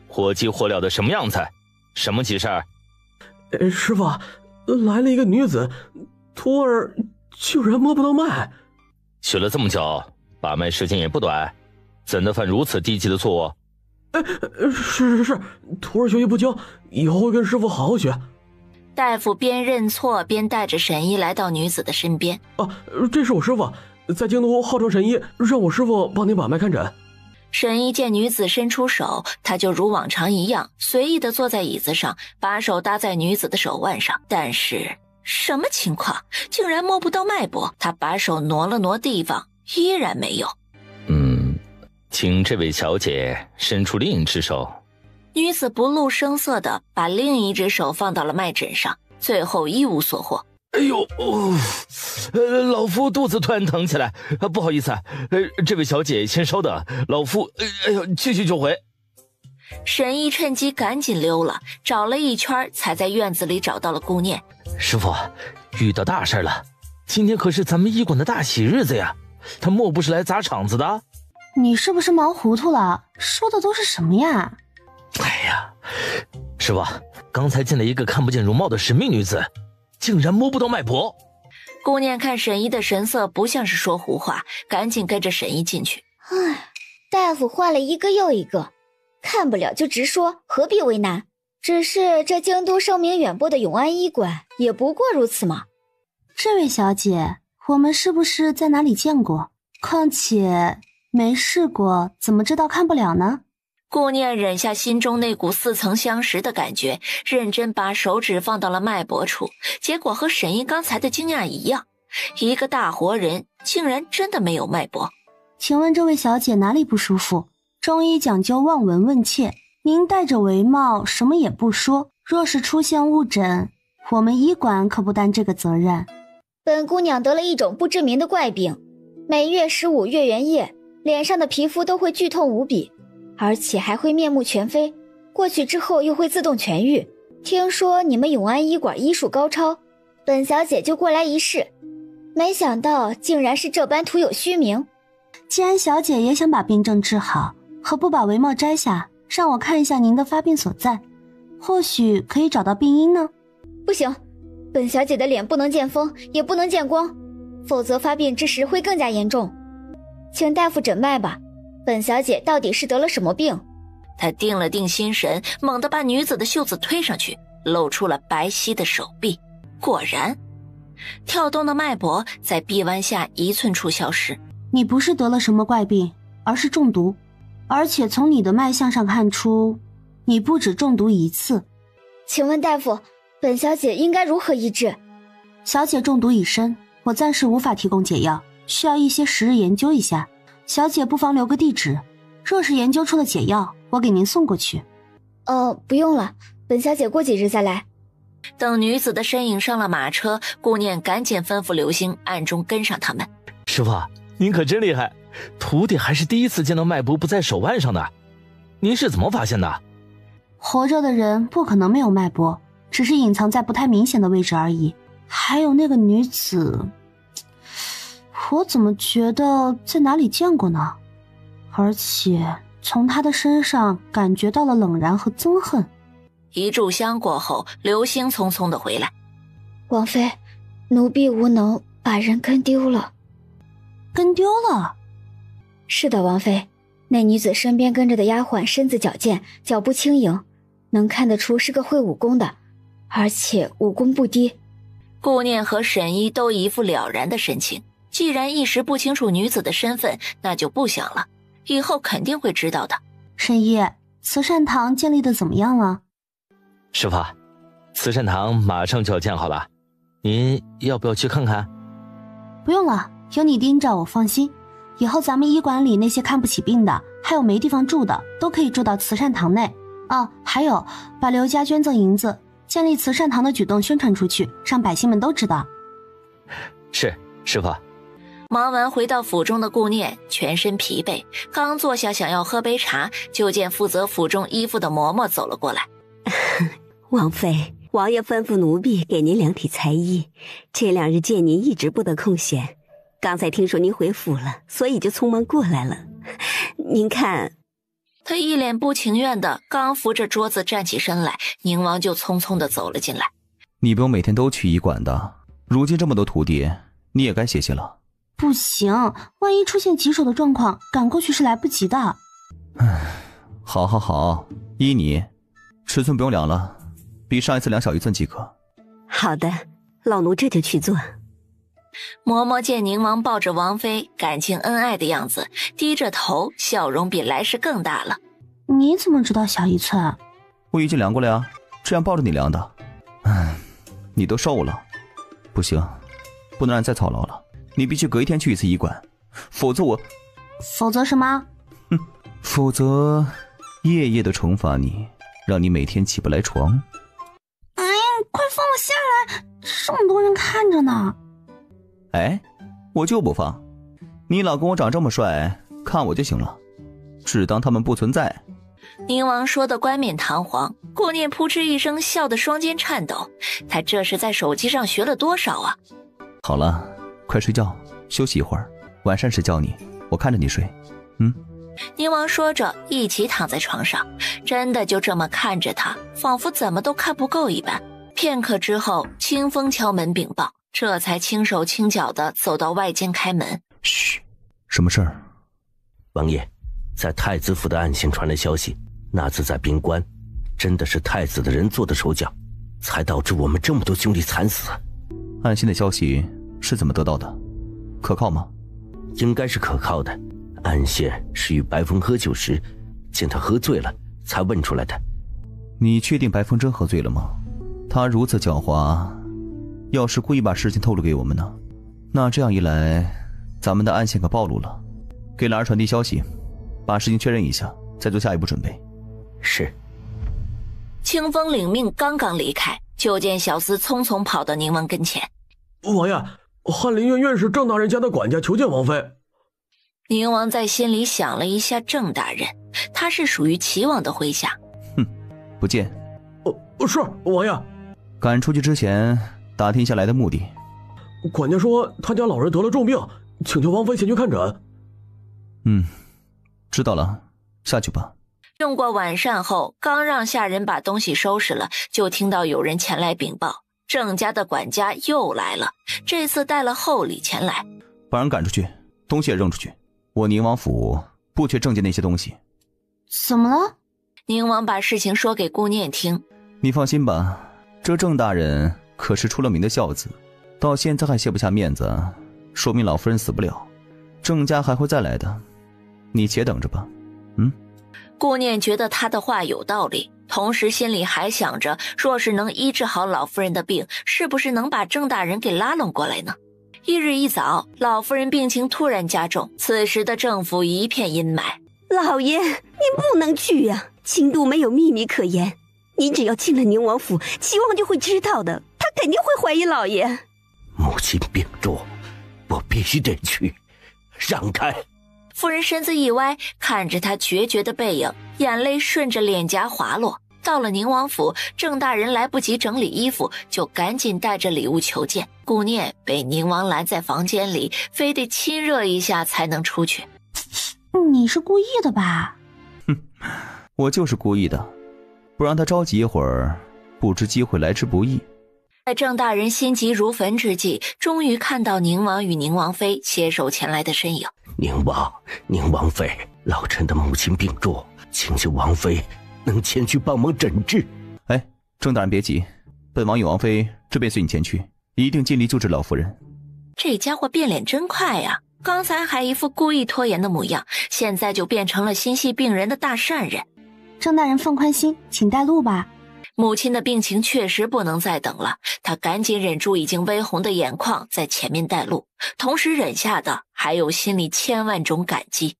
火急火燎的什么样子？什么急事儿？师傅，来了一个女子，徒儿居然摸不到脉。学了这么久，把脉时间也不短，怎能犯如此低级的错误？是，徒儿学艺不精，以后会跟师傅好好学。大夫边认错边带着神医来到女子的身边。这是我师傅，在京都号称神医，让我师傅帮你把脉看诊。神医见女子伸出手，他就如往常一样随意地坐在椅子上，把手搭在女子的手腕上，但是什么情况？竟然摸不到脉搏。他把手挪了挪地方，依然没有。请这位小姐伸出另一只手。女子不露声色地把另一只手放到了脉诊上，最后一无所获。哎呦，老夫肚子突然疼起来，不好意思，这位小姐先稍等，老夫继续就回。神医趁机赶紧溜了，找了一圈才在院子里找到了顾念。师傅，遇到大事了，今天可是咱们医馆的大喜日子呀，他莫不是来砸场子的？你是不是忙糊涂了？说的都是什么呀？哎呀，师傅，刚才进来一个看不见容貌的神秘女子，竟然摸不到脉搏。顾念看沈一的神色不像是说胡话，赶紧跟着沈一进去。唉，大夫换了一个又一个，看不了就直说，何必为难？只是这京都声名远播的永安医馆也不过如此嘛。这位小姐，我们是不是在哪里见过？况且没试过，怎么知道看不了呢？顾念忍下心中那股似曾相识的感觉，认真把手指放到了脉搏处，结果和沈一刚才的惊讶一样，一个大活人竟然真的没有脉搏。请问这位小姐哪里不舒服？中医讲究望闻问切，您戴着帷帽什么也不说，若是出现误诊，我们医馆可不担这个责任。本姑娘得了一种不知名的怪病，每月15月圆夜，脸上的皮肤都会剧痛无比，而且还会面目全非，过去之后又会自动痊愈。听说你们永安医馆医术高超，本小姐就过来一试，没想到竟然是这般徒有虚名。既然小姐也想把病症治好，何不把帷帽摘下，让我看一下您的发病所在，或许可以找到病因呢？不行，本小姐的脸不能见风，也不能见光，否则发病之时会更加严重。请大夫诊脉吧，本小姐到底是得了什么病？他定了定心神，猛地把女子的袖子推上去，露出了白皙的手臂。果然，跳动的脉搏在臂弯下1寸处消失。你不是得了什么怪病，而是中毒，而且从你的脉象上看出，你不止中毒1次。请问大夫，本小姐应该如何医治？小姐中毒已深，我暂时无法提供解药，需要一些时日研究一下。小姐不妨留个地址，若是研究出了解药，我给您送过去。不用了，本小姐过几日再来。等女子的身影上了马车，顾念赶紧吩咐流星暗中跟上他们。师傅，您可真厉害，徒弟还是第一次见到脉搏不在手腕上的，您是怎么发现的？活着的人不可能没有脉搏，只是隐藏在不太明显的位置而已。还有那个女子，我怎么觉得在哪里见过呢？而且从她的身上感觉到了冷然和憎恨。一炷香过后，流星匆匆地回来。王妃，奴婢无能，把人跟丢了。跟丢了？是的，王妃，那女子身边跟着的丫鬟身子矫健，脚步轻盈，能看得出是个会武功的，而且武功不低。顾念和沈一都一副了然的神情，既然一时不清楚女子的身份，那就不想了，以后肯定会知道的。沈一，慈善堂建立的怎么样了？师傅，慈善堂马上就要建好了，您要不要去看看？不用了，有你盯着我放心。以后咱们医馆里那些看不起病的，还有没地方住的，都可以住到慈善堂内。还有把刘家捐赠银子建立慈善堂的举动宣传出去，让百姓们都知道。是，师傅。忙完回到府中的顾念全身疲惫，刚坐下想要喝杯茶，就见负责府中衣服的嬷嬷走了过来。王妃，王爷吩咐奴婢给您量体裁衣，这2日见您一直不得空闲，刚才听说您回府了，所以就匆忙过来了。您看。他一脸不情愿的刚扶着桌子站起身来，宁王就匆匆的走了进来。你不用每天都去医馆的，如今这么多徒弟，你也该歇歇了。不行，万一出现棘手的状况，赶过去是来不及的。好，依你，尺寸不用量了，比上一次量小1寸即可。好的，老奴这就去做。嬷嬷见宁王抱着王妃感情恩爱的样子，低着头，笑容比来时更大了。你怎么知道小1寸？我已经量过了呀，这样抱着你量的。你都瘦了，不行，不能让你再操劳了，你必须隔1天去1次医馆，否则什么？否则夜夜的惩罚你，让你每天起不来床。哎呀，快放我下来，这么多人看着呢。哎，我就不放，你老公我长这么帅，看我就行了，只当他们不存在。宁王说的冠冕堂皇，顾念扑哧一声笑得双肩颤抖，他这是在手机上学了多少啊？好了，快睡觉，休息一会儿，晚膳时叫你，我看着你睡。宁王说着，一起躺在床上，真的就这么看着他，仿佛怎么都看不够一般。片刻之后，清风敲门禀报，这才轻手轻脚地走到外间开门。嘘，什么事儿？王爷，在太子府的暗信传来消息，那次在边关，真的是太子的人做的手脚，才导致我们这么多兄弟惨死。暗信的消息是怎么得到的？可靠吗？应该是可靠的。暗信是与白风喝酒时，见他喝醉了才问出来的。你确定白风真喝醉了吗？他如此狡猾，要是故意把事情透露给我们呢？那这样一来，咱们的暗线可暴露了。给兰儿传递消息，把事情确认一下，再做下一步准备。是。清风领命，刚刚离开，就见小厮匆匆跑到宁王跟前。王爷，翰林院院士郑大人家的管家求见王妃。宁王在心里想了一下，郑大人，他是属于齐王的麾下。不见。是王爷。赶出去之前打听下来的目的。管家说他家老人得了重病，请求王妃前去看诊。知道了，下去吧。用过晚膳后，刚让下人把东西收拾了，就听到有人前来禀报，郑家的管家又来了，这次带了厚礼前来。把人赶出去，东西也扔出去。我宁王府不缺郑家那些东西。怎么了？宁王把事情说给顾念听。你放心吧，这郑大人可是出了名的孝子，到现在还卸不下面子，说明老夫人死不了，郑家还会再来的，你且等着吧。顾念觉得他的话有道理，同时心里还想着，若是能医治好老夫人的病，是不是能把郑大人给拉拢过来呢？一日一早，老夫人病情突然加重，此时的郑府一片阴霾。老爷，您不能去啊，京都没有秘密可言，您只要进了宁王府，齐王就会知道的，他肯定会怀疑老爷。母亲病重，我必须得去，让开。夫人身子一歪，看着他决绝的背影，眼泪顺着脸颊滑落。到了宁王府，郑大人来不及整理衣服，就赶紧带着礼物求见。顾念被宁王拦在房间里，非得亲热一下才能出去。你是故意的吧？我就是故意的，不让他着急一会儿，不知机会来之不易。在郑大人心急如焚之际，终于看到宁王与宁王妃携手前来的身影。宁王妃，老臣的母亲病重，请求王妃能前去帮忙诊治。郑大人别急，本王与王妃这便随你前去，一定尽力救治老夫人。这家伙变脸真快呀！刚才还一副故意拖延的模样，现在就变成了心系病人的大善人。郑大人放宽心，请带路吧。母亲的病情确实不能再等了，他赶紧忍住已经微红的眼眶，在前面带路，同时忍下的还有心里千万种感激。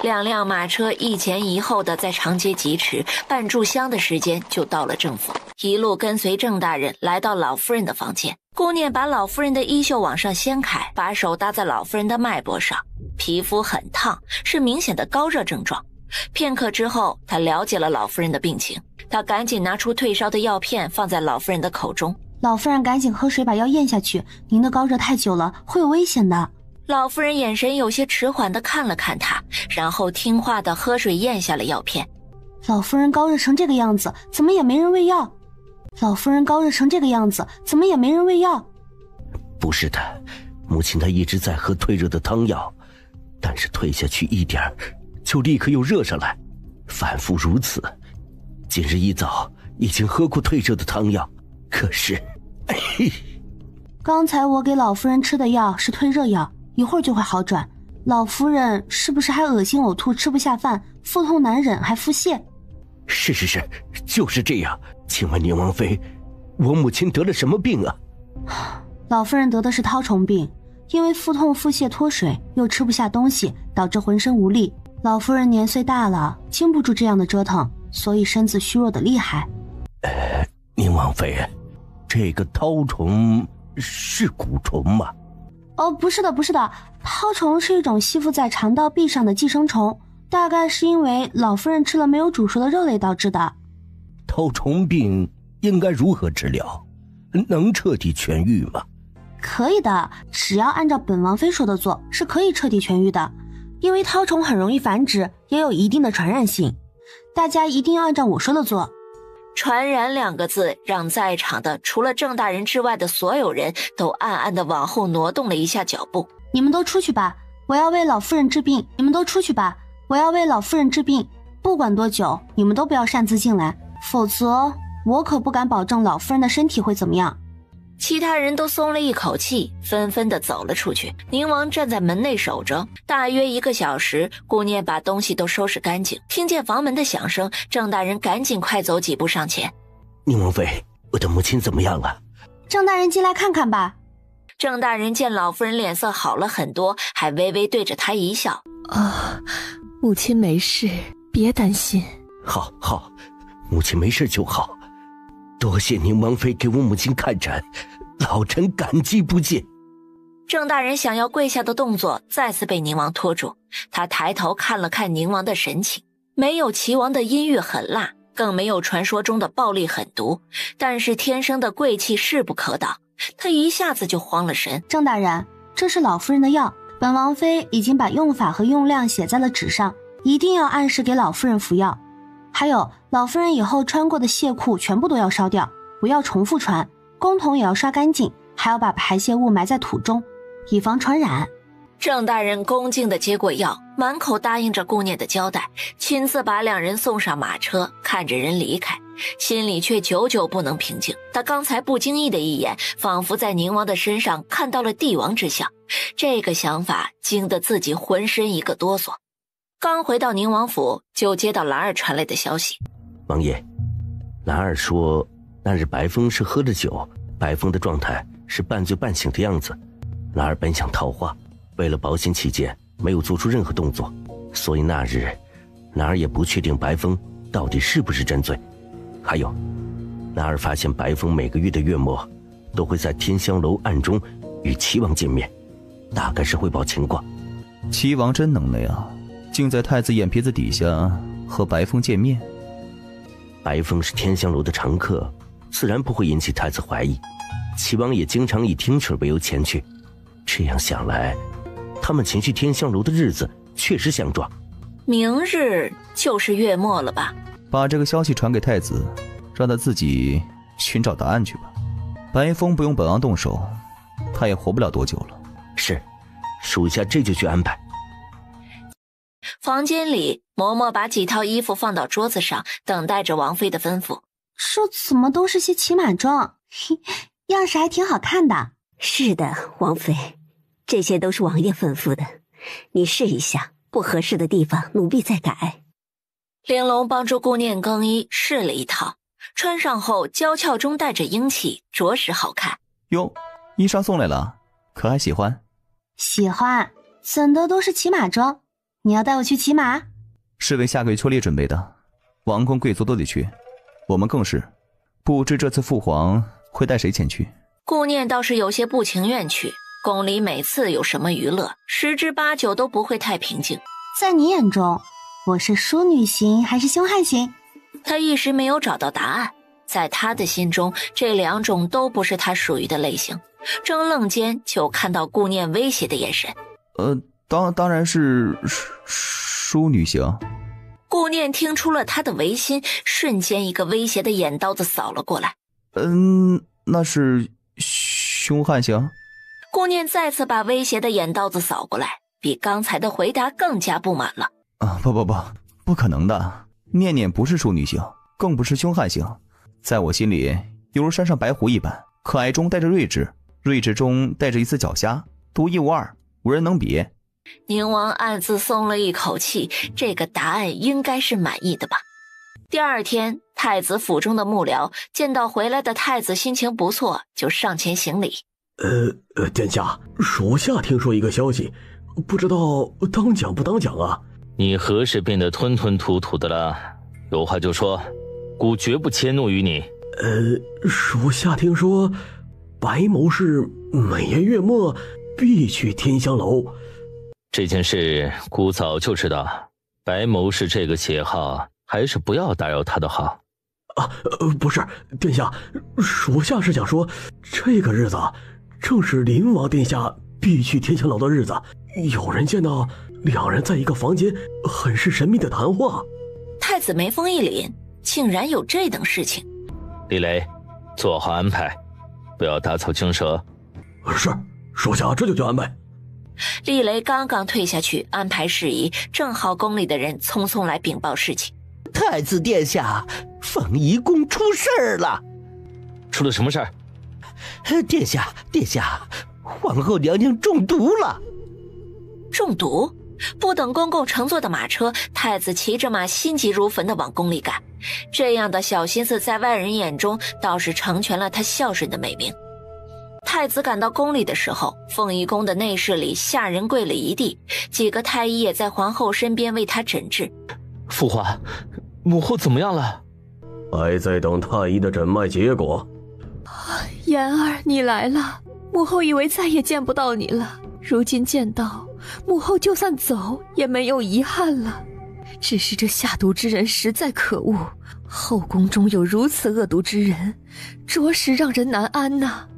两辆马车一前一后的在长街疾驰，半炷香的时间就到了郑府，一路跟随郑大人来到老夫人的房间。顾念把老夫人的衣袖往上掀开，把手搭在老夫人的脉搏上，皮肤很烫，是明显的高热症状。片刻之后，他了解了老夫人的病情，他赶紧拿出退烧的药片放在老夫人的口中。老夫人赶紧喝水把药咽下去，您的高热太久了会有危险的。老夫人眼神有些迟缓地看了看他，然后听话地喝水咽下了药片。老夫人高热成这个样子，怎么也没人喂药？老夫人高热成这个样子，怎么也没人喂药？不是的，母亲她一直在喝退热的汤药，但是退下去一点就立刻又热上来，反复如此。今日一早已经喝过退热的汤药，可是刚才我给老夫人吃的药是退热药，一会儿就会好转。老夫人是不是还恶心呕吐，吃不下饭，腹痛难忍，还腹泻？是，就是这样。请问宁王妃，我母亲得了什么病啊？老夫人得的是绦虫病，因为腹痛、腹泻、脱水，又吃不下东西，导致浑身无力。老夫人年岁大了，经不住这样的折腾，所以身子虚弱的厉害。宁王妃，这个绦虫是蛊虫吗？不是的，绦虫是一种吸附在肠道壁上的寄生虫，大概是因为老夫人吃了没有煮熟的肉类导致的。绦虫病应该如何治疗？能彻底痊愈吗？可以的，只要按照本王妃说的做，是可以彻底痊愈的。因为绦虫很容易繁殖，也有一定的传染性。大家一定要按照我说的做。传染2个字让在场的除了郑大人之外的所有人都暗暗地往后挪动了一下脚步。你们都出去吧，我要为老夫人治病。你们都出去吧，我要为老夫人治病。不管多久，你们都不要擅自进来，否则我可不敢保证老夫人的身体会怎么样。其他人都松了一口气，纷纷地走了出去。宁王站在门内守着。大约1个小时，顾念把东西都收拾干净。听见房门的响声，郑大人赶紧快走几步上前。宁王妃，我的母亲怎么样了？郑大人进来看看吧。郑大人见老夫人脸色好了很多，还微微对着他一笑。母亲没事，别担心。好，母亲没事就好。多谢宁王妃给我母亲看诊，老臣感激不尽。郑大人想要跪下的动作再次被宁王拖住。他抬头看了看宁王的神情，没有齐王的阴郁狠辣，更没有传说中的暴力狠毒，但是天生的贵气势不可挡。他一下子就慌了神。郑大人，这是老夫人的药，本王妃已经把用法和用量写在了纸上，一定要按时给老夫人服药。还有，老夫人以后穿过的亵裤全部都要烧掉，不要重复穿，公桶也要刷干净，还要把排泄物埋在土中，以防传染。郑大人恭敬地接过药，满口答应着顾念的交代，亲自把2人送上马车，看着人离开，心里却久久不能平静。他刚才不经意的一眼，仿佛在宁王的身上看到了帝王之相，这个想法惊得自己浑身一个哆嗦。刚回到宁王府，就接到兰儿传来的消息。王爷，兰儿说那日白风是喝了酒，白风的状态是半醉半醒的样子。兰儿本想套话，为了保险起见，没有做出任何动作，所以那日兰儿也不确定白风到底是不是真醉。还有，兰儿发现白风每个月的月末都会在天香楼暗中与齐王见面，大概是汇报情况。齐王真能耐啊，竟在太子眼皮子底下和白风见面。白风是天香楼的常客，自然不会引起太子怀疑。齐王也经常以听曲为由前去，这样想来，他们前去天香楼的日子确实相撞。明日就是月末了吧？把这个消息传给太子，让他自己寻找答案去吧。白风不用本王动手，他也活不了多久了。是，属下这就去安排。房间里，嬷嬷把几套衣服放到桌子上，等待着王妃的吩咐。这怎么都是些骑马装，样式还挺好看的。是的，王妃，这些都是王爷吩咐的，你试一下，不合适的地方奴婢再改。玲珑帮助顾念更衣，试了一套，穿上后娇俏中带着英气，着实好看。哟，衣裳送来了，可还喜欢？喜欢，怎的都是骑马装？你要带我去骑马？是为下个月秋猎准备的，王公贵族都得去，我们更是。不知这次父皇会带谁前去？顾念倒是有些不情愿去，宫里每次有什么娱乐，10之8九都不会太平静。在你眼中，我是淑女型还是凶悍型？他一时没有找到答案，在他的心中，这2种都不是他属于的类型。正愣间，就看到顾念威胁的眼神。当然是淑女型。顾念听出了他的违心，瞬间一个威胁的眼刀子扫了过来。那是凶悍型。顾念再次把威胁的眼刀子扫过来，比刚才的回答更加不满了。不可能的，念念不是淑女型，更不是凶悍型，在我心里犹如山上白狐一般，可爱中带着睿智，睿智中带着一丝狡黠，独一无二，无人能比。宁王暗自松了一口气，这个答案应该是满意的吧。第2天，太子府中的幕僚见到回来的太子心情不错，就上前行礼。殿下，属下听说一个消息，不知道当讲不当讲啊？你何时变得吞吞吐吐的了？有话就说，孤绝不迁怒于你。属下听说，白谋士每年月末必去天香楼。这件事孤早就知道，白谋士这个邪号，还是不要打扰他的好。不是，殿下，属下是想说，这个日子正是灵王殿下必去天香楼的日子。有人见到两人在一个房间，很是神秘的谈话。太子眉峰一凛，竟然有这等事情。李雷，做好安排，不要打草惊蛇。是，属下这就去安排。厉雷刚刚退下去安排事宜，正好宫里的人匆匆来禀报事情。太子殿下，凤仪宫出事儿了。出了什么事儿？殿下，皇后娘娘中毒了。中毒？不等公公乘坐的马车，太子骑着马心急如焚地往宫里赶。这样的小心思在外人眼中倒是成全了他孝顺的美名。太子赶到宫里的时候，凤仪宫的内室里下人跪了一地，几个太医也在皇后身边为她诊治。父皇，母后怎么样了？还在等太医的诊脉结果。妍儿，你来了，母后以为再也见不到你了，如今见到，母后就算走也没有遗憾了。只是这下毒之人实在可恶，后宫中有如此恶毒之人，着实让人难安呐。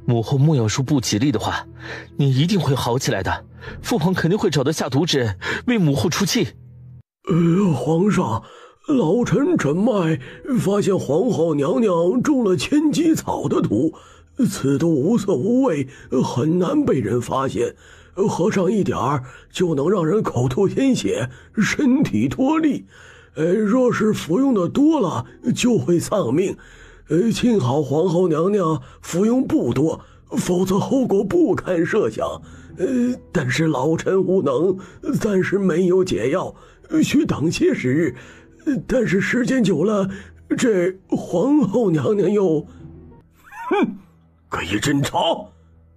母后莫要说不吉利的话，你一定会好起来的。父皇肯定会找到下毒之人，为母后出气。皇上，老臣诊脉发现皇后娘娘中了千机草的毒，此毒无色无味，很难被人发现，喝上一点儿就能让人口吐鲜血，身体脱力。若是服用的多了，就会丧命。幸好皇后娘娘服用不多，否则后果不堪设想。但是老臣无能，暂时没有解药，需等些时日。但是时间久了，这皇后娘娘又……可以侦查，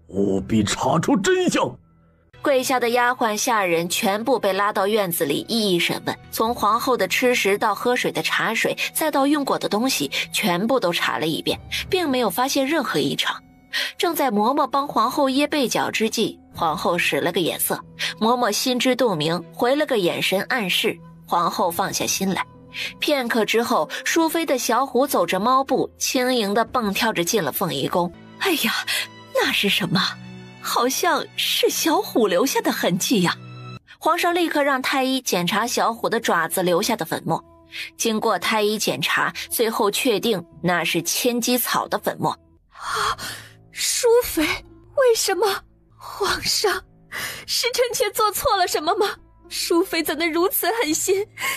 务必查出真相。跪下的丫鬟下人全部被拉到院子里一一审问，从皇后的吃食到喝水的茶水，再到用过的东西，全部都查了一遍，并没有发现任何异常。正在嬷嬷帮皇后掖被角之际，皇后使了个眼色，嬷嬷心知肚明，回了个眼神暗示，皇后放下心来。片刻之后，淑妃的小虎走着猫步，轻盈地蹦跳着进了凤仪宫。哎呀，那是什么？好像是小虎留下的痕迹呀！皇上立刻让太医检查小虎的爪子留下的粉末，经过太医检查，最后确定那是千机草的粉末。啊，淑妃，为什么？皇上，是臣妾做错了什么吗？淑妃怎能如此狠心，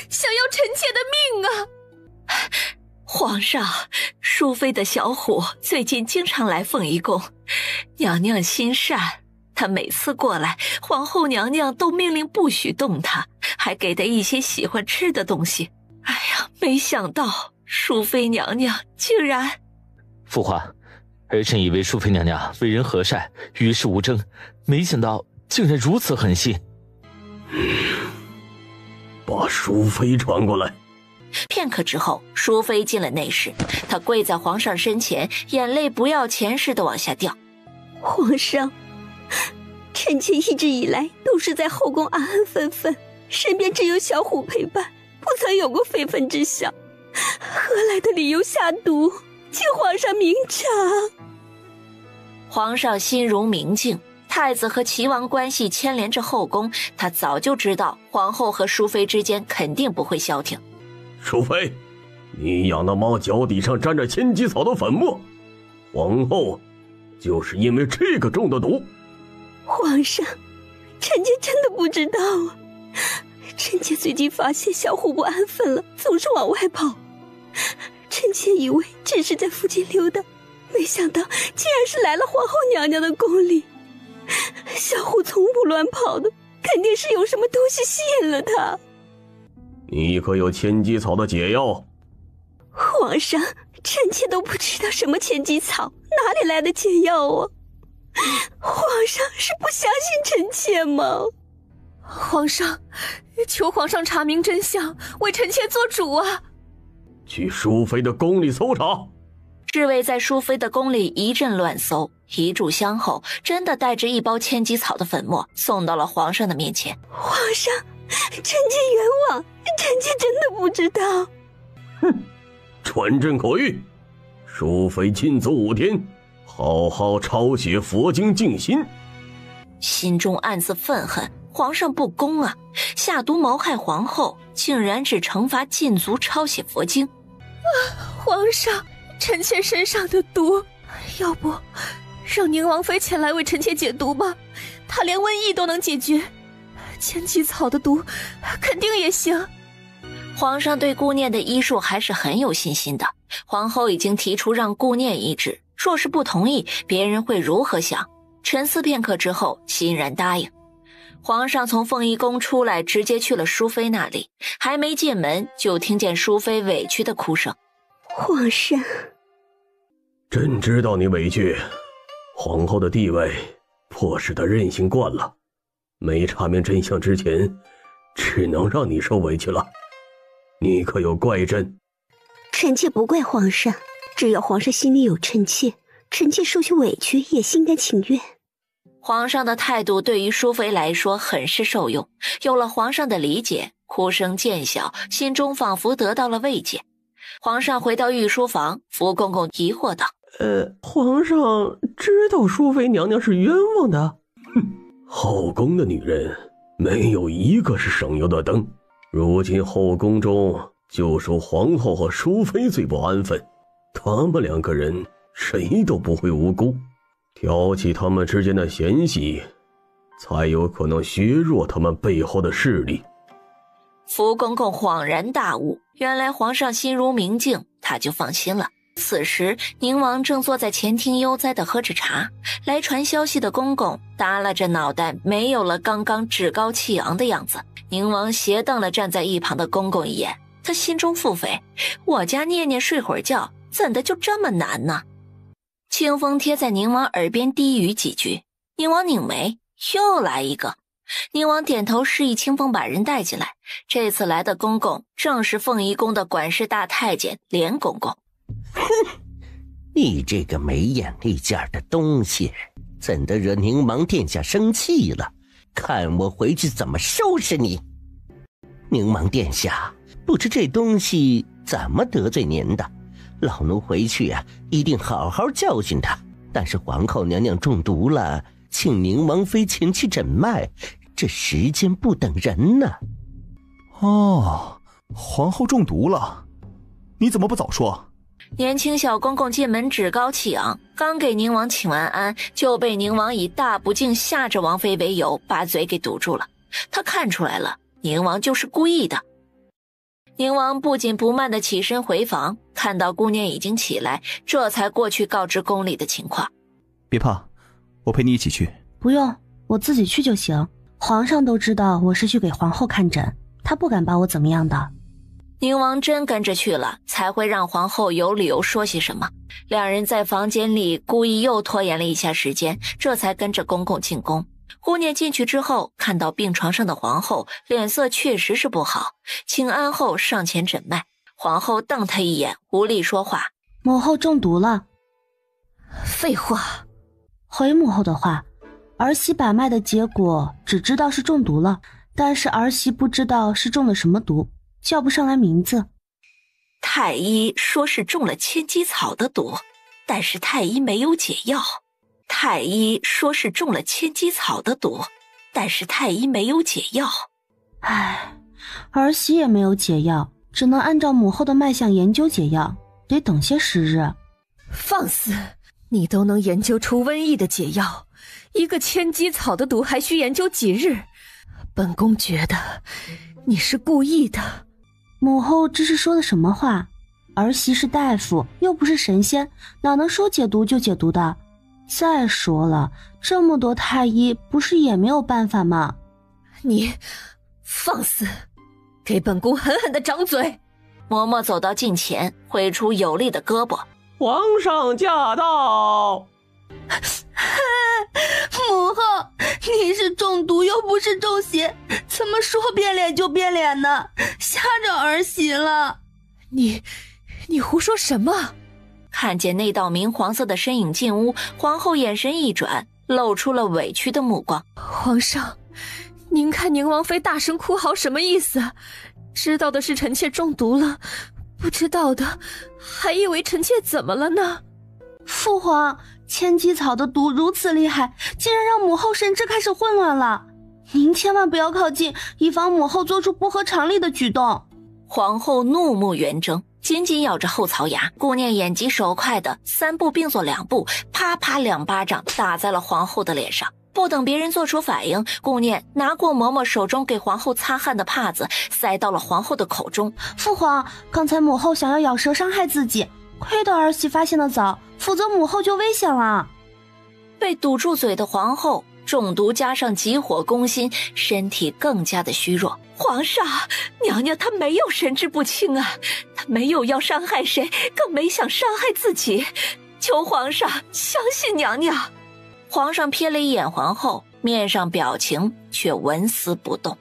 想要臣妾的命啊！皇上，淑妃的小虎最近经常来凤仪宫，娘娘心善，她每次过来，皇后娘娘都命令不许动她，还给她一些喜欢吃的东西。哎呀，没想到淑妃娘娘竟然……父皇，儿臣以为淑妃娘娘为人和善，与世无争，没想到竟然如此狠心。把淑妃传过来。片刻之后，淑妃进了内室，她跪在皇上身前，眼泪不要钱似的往下掉。皇上，臣妾一直以来都是在后宫安安分分，身边只有小虎陪伴，不曾有过非分之想，何来的理由下毒？请皇上明察。皇上心如明镜，太子和齐王关系牵连着后宫，他早就知道皇后和淑妃之间肯定不会消停。淑妃，你养的猫脚底上沾着千机草的粉末，皇后就是因为这个中的毒。皇上，臣妾真的不知道啊！臣妾最近发现小虎不安分了，总是往外跑。臣妾以为只是在附近溜达，没想到竟然是来了皇后娘娘的宫里。小虎从不乱跑的，肯定是有什么东西吸引了他。你可有千机草的解药？皇上，臣妾都不知道什么千机草，哪里来的解药啊？皇上是不相信臣妾吗？皇上，求皇上查明真相，为臣妾做主啊！去淑妃的宫里搜查。侍卫在淑妃的宫里一阵乱搜，一炷香后，真的带着一包千机草的粉末送到了皇上的面前。皇上，臣妾冤枉，臣妾真的不知道。哼，传朕口谕，淑妃禁足5天，好好抄写佛经静心。心中暗自愤恨，皇上不公啊！下毒谋害皇后，竟然只惩罚禁足抄写佛经。皇上，臣妾身上的毒，要不让宁王妃前来为臣妾解毒吧？她连瘟疫都能解决，千机草的毒肯定也行。皇上对顾念的医术还是很有信心的。皇后已经提出让顾念医治，若是不同意，别人会如何想？沉思片刻之后，欣然答应。皇上从凤仪宫出来，直接去了淑妃那里，还没进门，就听见淑妃委屈的哭声。皇上，朕知道你委屈，皇后的地位迫使她任性惯了，没查明真相之前，只能让你受委屈了。你可有怪朕？臣妾不怪皇上，只要皇上心里有臣妾，臣妾受些委屈也心甘情愿。皇上的态度对于淑妃来说很是受用，有了皇上的理解，哭声渐小，心中仿佛得到了慰藉。皇上回到御书房，福公公疑惑道：皇上知道淑妃娘娘是冤枉的？后宫的女人没有一个是省油的灯，如今后宫中就属皇后和淑妃最不安分，他们两个人谁都不会无辜，挑起他们之间的嫌隙，才有可能削弱他们背后的势力。福公公恍然大悟，原来皇上心如明镜，他就放心了。此时宁王正坐在前厅悠哉地喝着茶，来传消息的公公耷拉着脑袋，没有了刚刚趾高气扬的样子。宁王斜瞪了站在一旁的公公一眼，他心中腹诽，我家念念睡会儿觉怎的就这么难呢？清风贴在宁王耳边低语几句，宁王拧眉，又来一个。宁王点头示意清风把人带进来，这次来的公公正是凤仪宫的管事大太监连公公。哼，你这个没眼力见儿的东西，怎的惹宁王殿下生气了？看我回去怎么收拾你！宁王殿下，不知这东西怎么得罪您的，老奴回去啊，一定好好教训他。但是皇后娘娘中毒了，请宁王妃前去诊脉，这时间不等人呢。哦，皇后中毒了，你怎么不早说？年轻小公公进门趾高气昂，刚给宁王请完安，就被宁王以大不敬吓着王妃为由把嘴给堵住了。他看出来了，宁王就是故意的。宁王不紧不慢地起身回房，看到顾念已经起来，这才过去告知宫里的情况。别怕，我陪你一起去。不用，我自己去就行。皇上都知道我是去给皇后看诊，他不敢把我怎么样的。宁王真跟着去了，才会让皇后有理由说些什么。两人在房间里故意又拖延了一下时间，这才跟着公公进宫。顾念进去之后，看到病床上的皇后，脸色确实是不好，请安后上前诊脉。皇后瞪他一眼，无力说话。母后中毒了。废话。回母后的话，儿媳把脉的结果只知道是中毒了，但是儿媳不知道是中了什么毒，叫不上来名字。太医说是中了千机草的毒，但是太医没有解药。太医说是中了千机草的毒，但是太医没有解药。唉，儿媳也没有解药，只能按照母后的脉象研究解药，得等些时日。放肆！你都能研究出瘟疫的解药，一个千机草的毒还需研究几日？本宫觉得你是故意的。母后这是说的什么话？儿媳是大夫，又不是神仙，哪能说解毒就解毒的？再说了，这么多太医，不是也没有办法吗？你放肆！给本宫狠狠地掌嘴！嬷嬷走到近前，挥出有力的胳膊。皇上驾到！母后，你是中毒又不是中邪，怎么说变脸就变脸呢？吓着儿媳了。你胡说什么？看见那道明黄色的身影进屋，皇后眼神一转，露出了委屈的目光。皇上，您看宁王妃大声哭嚎什么意思？知道的是臣妾中毒了，不知道的还以为臣妾怎么了呢？父皇，千机草的毒如此厉害，竟然让母后神志开始混乱了。您千万不要靠近，以防母后做出不合常理的举动。皇后怒目圆睁，紧紧咬着后槽牙。顾念眼疾手快的3步并作2步，啪啪2巴掌打在了皇后的脸上。不等别人做出反应，顾念拿过嬷嬷手中给皇后擦汗的帕子，塞到了皇后的口中。父皇，刚才母后想要咬舌伤害自己，亏得儿媳发现的早，否则母后就危险了。被堵住嘴的皇后中毒加上急火攻心，身体更加的虚弱。皇上，娘娘她没有神志不清啊，她没有要伤害谁，更没想伤害自己，求皇上相信娘娘。皇上瞥了一眼皇后，面上表情却纹丝不动。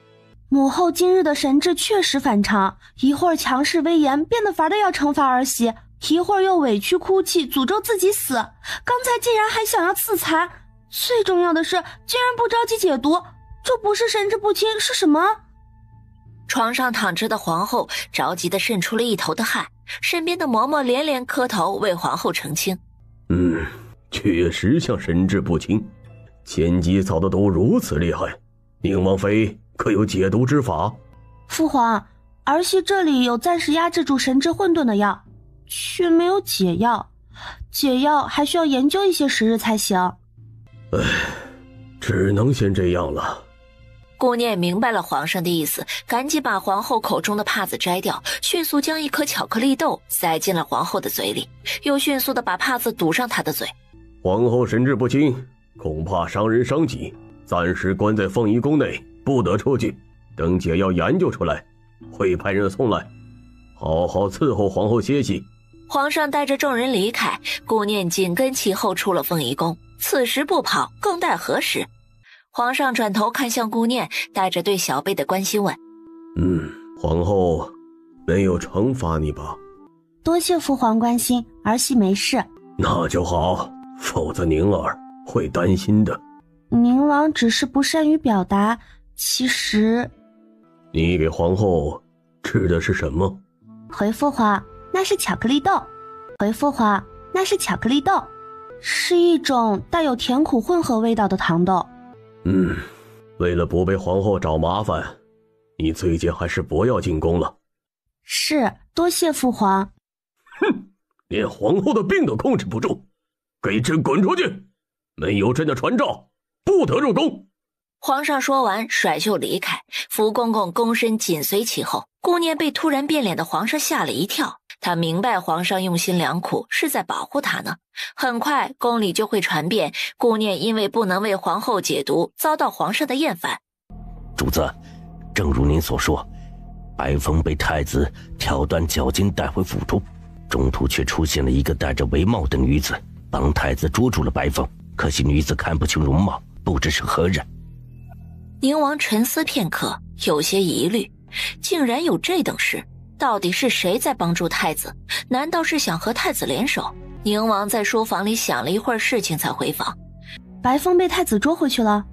母后今日的神志确实反常，一会儿强势威严，变得法的要惩罚儿媳，一会儿又委屈哭泣，诅咒自己死，刚才竟然还想要自残，最重要的是竟然不着急解毒，这不是神志不清是什么？床上躺着的皇后着急地渗出了一头的汗，身边的嬷嬷连连磕头为皇后澄清。确实像神志不清，前几草的毒如此厉害，宁王妃可有解毒之法？父皇，儿媳这里有暂时压制住神志混沌的药，却没有解药，解药还需要研究一些时日才行。只能先这样了。顾念明白了皇上的意思，赶紧把皇后口中的帕子摘掉，迅速将一颗巧克力豆塞进了皇后的嘴里，又迅速地把帕子堵上她的嘴。皇后神志不清，恐怕伤人伤己，暂时关在凤仪宫内，不得出去。等解药研究出来，会派人送来，好好伺候皇后歇息。皇上带着众人离开，顾念紧跟其后出了凤仪宫。此时不跑，更待何时？皇上转头看向顾念，带着对小贝的关心问：皇后没有惩罚你吧？多谢父皇关心，儿媳没事。那就好，否则宁儿会担心的。宁王只是不善于表达，其实……你给皇后吃的是什么？回父皇，那是巧克力豆。回父皇，那是巧克力豆，是一种带有甜苦混合味道的糖豆。为了不被皇后找麻烦，你最近还是不要进宫了。是，多谢父皇。连皇后的病都控制不住，给朕滚出去！没有朕的传召，不得入宫。皇上说完甩袖离开，福公公躬身紧随其后。顾念被突然变脸的皇上吓了一跳，他明白皇上用心良苦，是在保护他呢。很快宫里就会传遍顾念因为不能为皇后解毒遭到皇上的厌烦。主子，正如您所说，白风被太子挑断脚筋带回府中，中途却出现了一个戴着围帽的女子，帮太子捉住了白风。可惜女子看不清容貌，不知是何人。宁王沉思片刻，有些疑虑，竟然有这等事，到底是谁在帮助太子？难道是想和太子联手？宁王在书房里想了一会儿事情才回房。白风被太子捉回去了。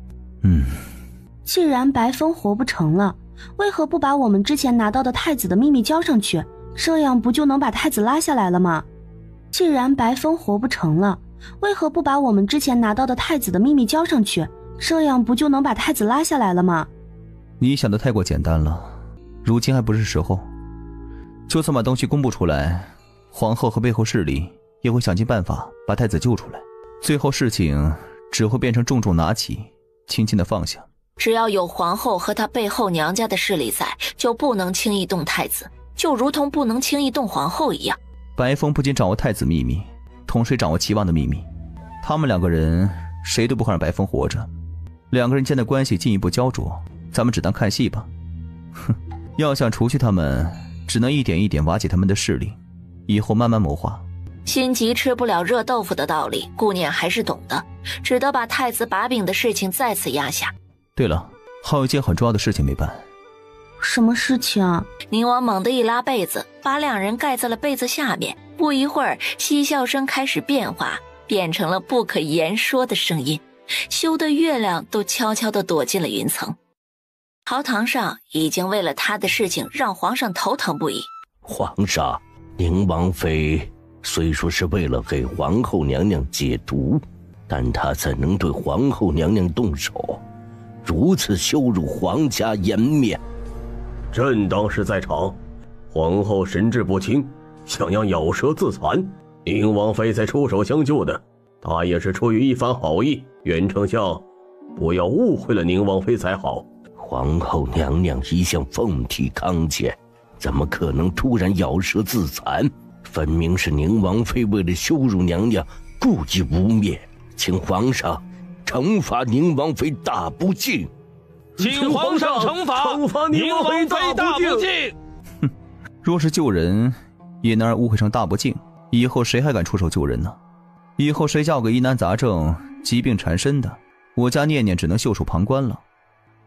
既然白风活不成了，为何不把我们之前拿到的太子的秘密交上去，这样不就能把太子拉下来了吗？既然白风活不成了，为何不把我们之前拿到的太子的秘密交上去，这样不就能把太子拉下来了吗？你想的太过简单了，如今还不是时候。就算把东西公布出来，皇后和背后势力也会想尽办法把太子救出来，最后事情只会变成重重拿起，轻轻的放下。只要有皇后和她背后娘家的势力在，就不能轻易动太子，就如同不能轻易动皇后一样。白风不仅掌握太子秘密，同时掌握齐王的秘密，他们两个人谁都不会让白风活着。两个人间的关系进一步焦灼，咱们只当看戏吧。要想除去他们，只能一点一点瓦解他们的势力，以后慢慢谋划。心急吃不了热豆腐的道理，顾念还是懂的，只得把太子把柄的事情再次压下。对了，还有一件很重要的事情没办。什么事情啊？宁王猛地一拉被子，把两人盖在了被子下面。不一会儿，嬉笑声开始变化，变成了不可言说的声音，羞得月亮都悄悄地躲进了云层。朝堂上已经为了他的事情让皇上头疼不已。皇上，宁王妃虽说是为了给皇后娘娘解毒，但她怎能对皇后娘娘动手？如此羞辱皇家颜面。朕当时在场，皇后神志不清，想要咬舌自残，宁王妃才出手相救的。她也是出于一番好意，袁丞相不要误会了宁王妃才好。皇后娘娘一向凤体康健，怎么可能突然咬舌自残？分明是宁王妃为了羞辱娘娘，故意污蔑，请皇上惩罚宁王妃大不敬。请皇上惩罚宁王妃大不敬。哼，若是救人也能让误会成大不敬，以后谁还敢出手救人呢？以后谁家有个疑难杂症、疾病缠身的，我家念念只能袖手旁观了，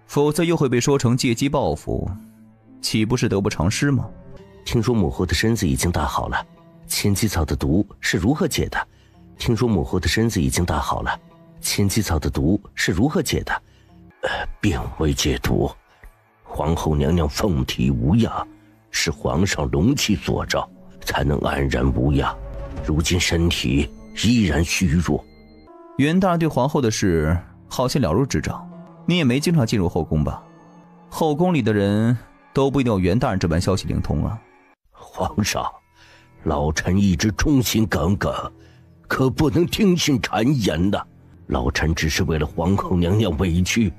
否则又会被说成借机报复，岂不是得不偿失吗？听说母后的身子已经大好了，千机草的毒是如何解的？听说母后的身子已经大好了，千机草的毒是如何解的？并未解毒。皇后娘娘凤体无恙，是皇上龙气所照，才能安然无恙。如今身体依然虚弱。袁大人对皇后的事好像了如指掌，你也没经常进入后宫吧？后宫里的人都不一定有袁大人这般消息灵通啊。皇上，老臣一直忠心耿耿，可不能听信谗言的。老臣只是为了皇后娘娘委屈，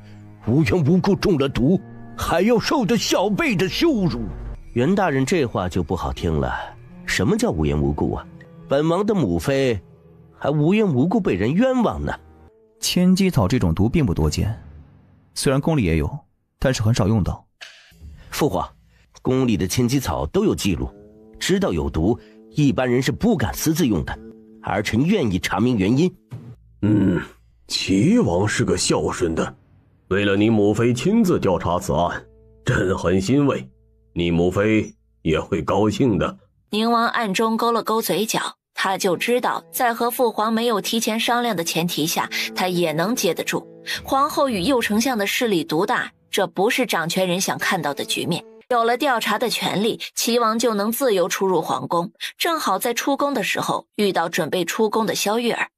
无缘无故中了毒，还要受着小辈的羞辱。袁大人这话就不好听了，什么叫无缘无故啊？本王的母妃还无缘无故被人冤枉呢。千机草这种毒并不多见，虽然宫里也有，但是很少用到。父皇，宫里的千机草都有记录，知道有毒，一般人是不敢私自用的。儿臣愿意查明原因。齐王是个孝顺的，为了你母妃亲自调查此案，朕很欣慰，你母妃也会高兴的。宁王暗中勾了勾嘴角，他就知道在和父皇没有提前商量的前提下，他也能接得住。皇后与右丞相的势力独大，这不是掌权人想看到的局面。有了调查的权利，齐王就能自由出入皇宫，正好在出宫的时候遇到准备出宫的萧玉儿。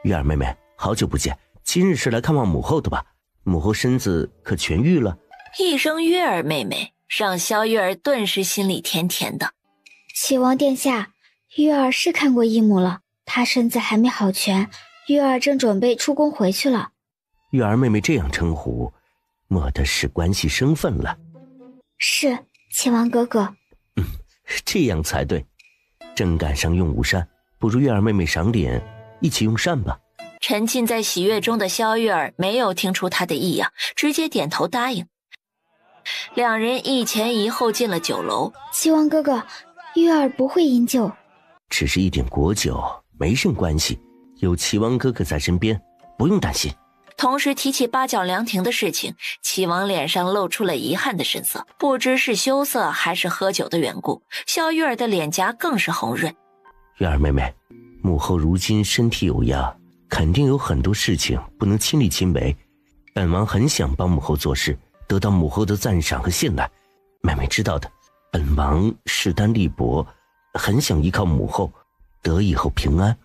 玉儿妹妹，好久不见，今日是来看望母后的吧？母后身子可痊愈了？一声玉儿妹妹，让萧玉儿顿时心里甜甜的。齐王殿下，玉儿是看过义母了，她身子还没好全，玉儿正准备出宫回去了。玉儿妹妹这样称呼，莫的是关系身份了。是，齐王哥哥。这样才对。正赶上用午膳，不如玉儿妹妹赏脸，一起用膳吧。沉浸在喜悦中的萧玉儿没有听出他的异样，直接点头答应。两人一前一后进了酒楼。齐王哥哥，玉儿不会饮酒，只是一点果酒，没甚关系，有齐王哥哥在身边，不用担心。同时提起八角凉亭的事情，齐王脸上露出了遗憾的神色，不知是羞涩还是喝酒的缘故，萧玉儿的脸颊更是红润。玉儿妹妹，母后如今身体有恙，肯定有很多事情不能亲力亲为，本王很想帮母后做事，得到母后的赞赏和信赖。妹妹知道的，本王势单力薄，很想依靠母后，得以后平安。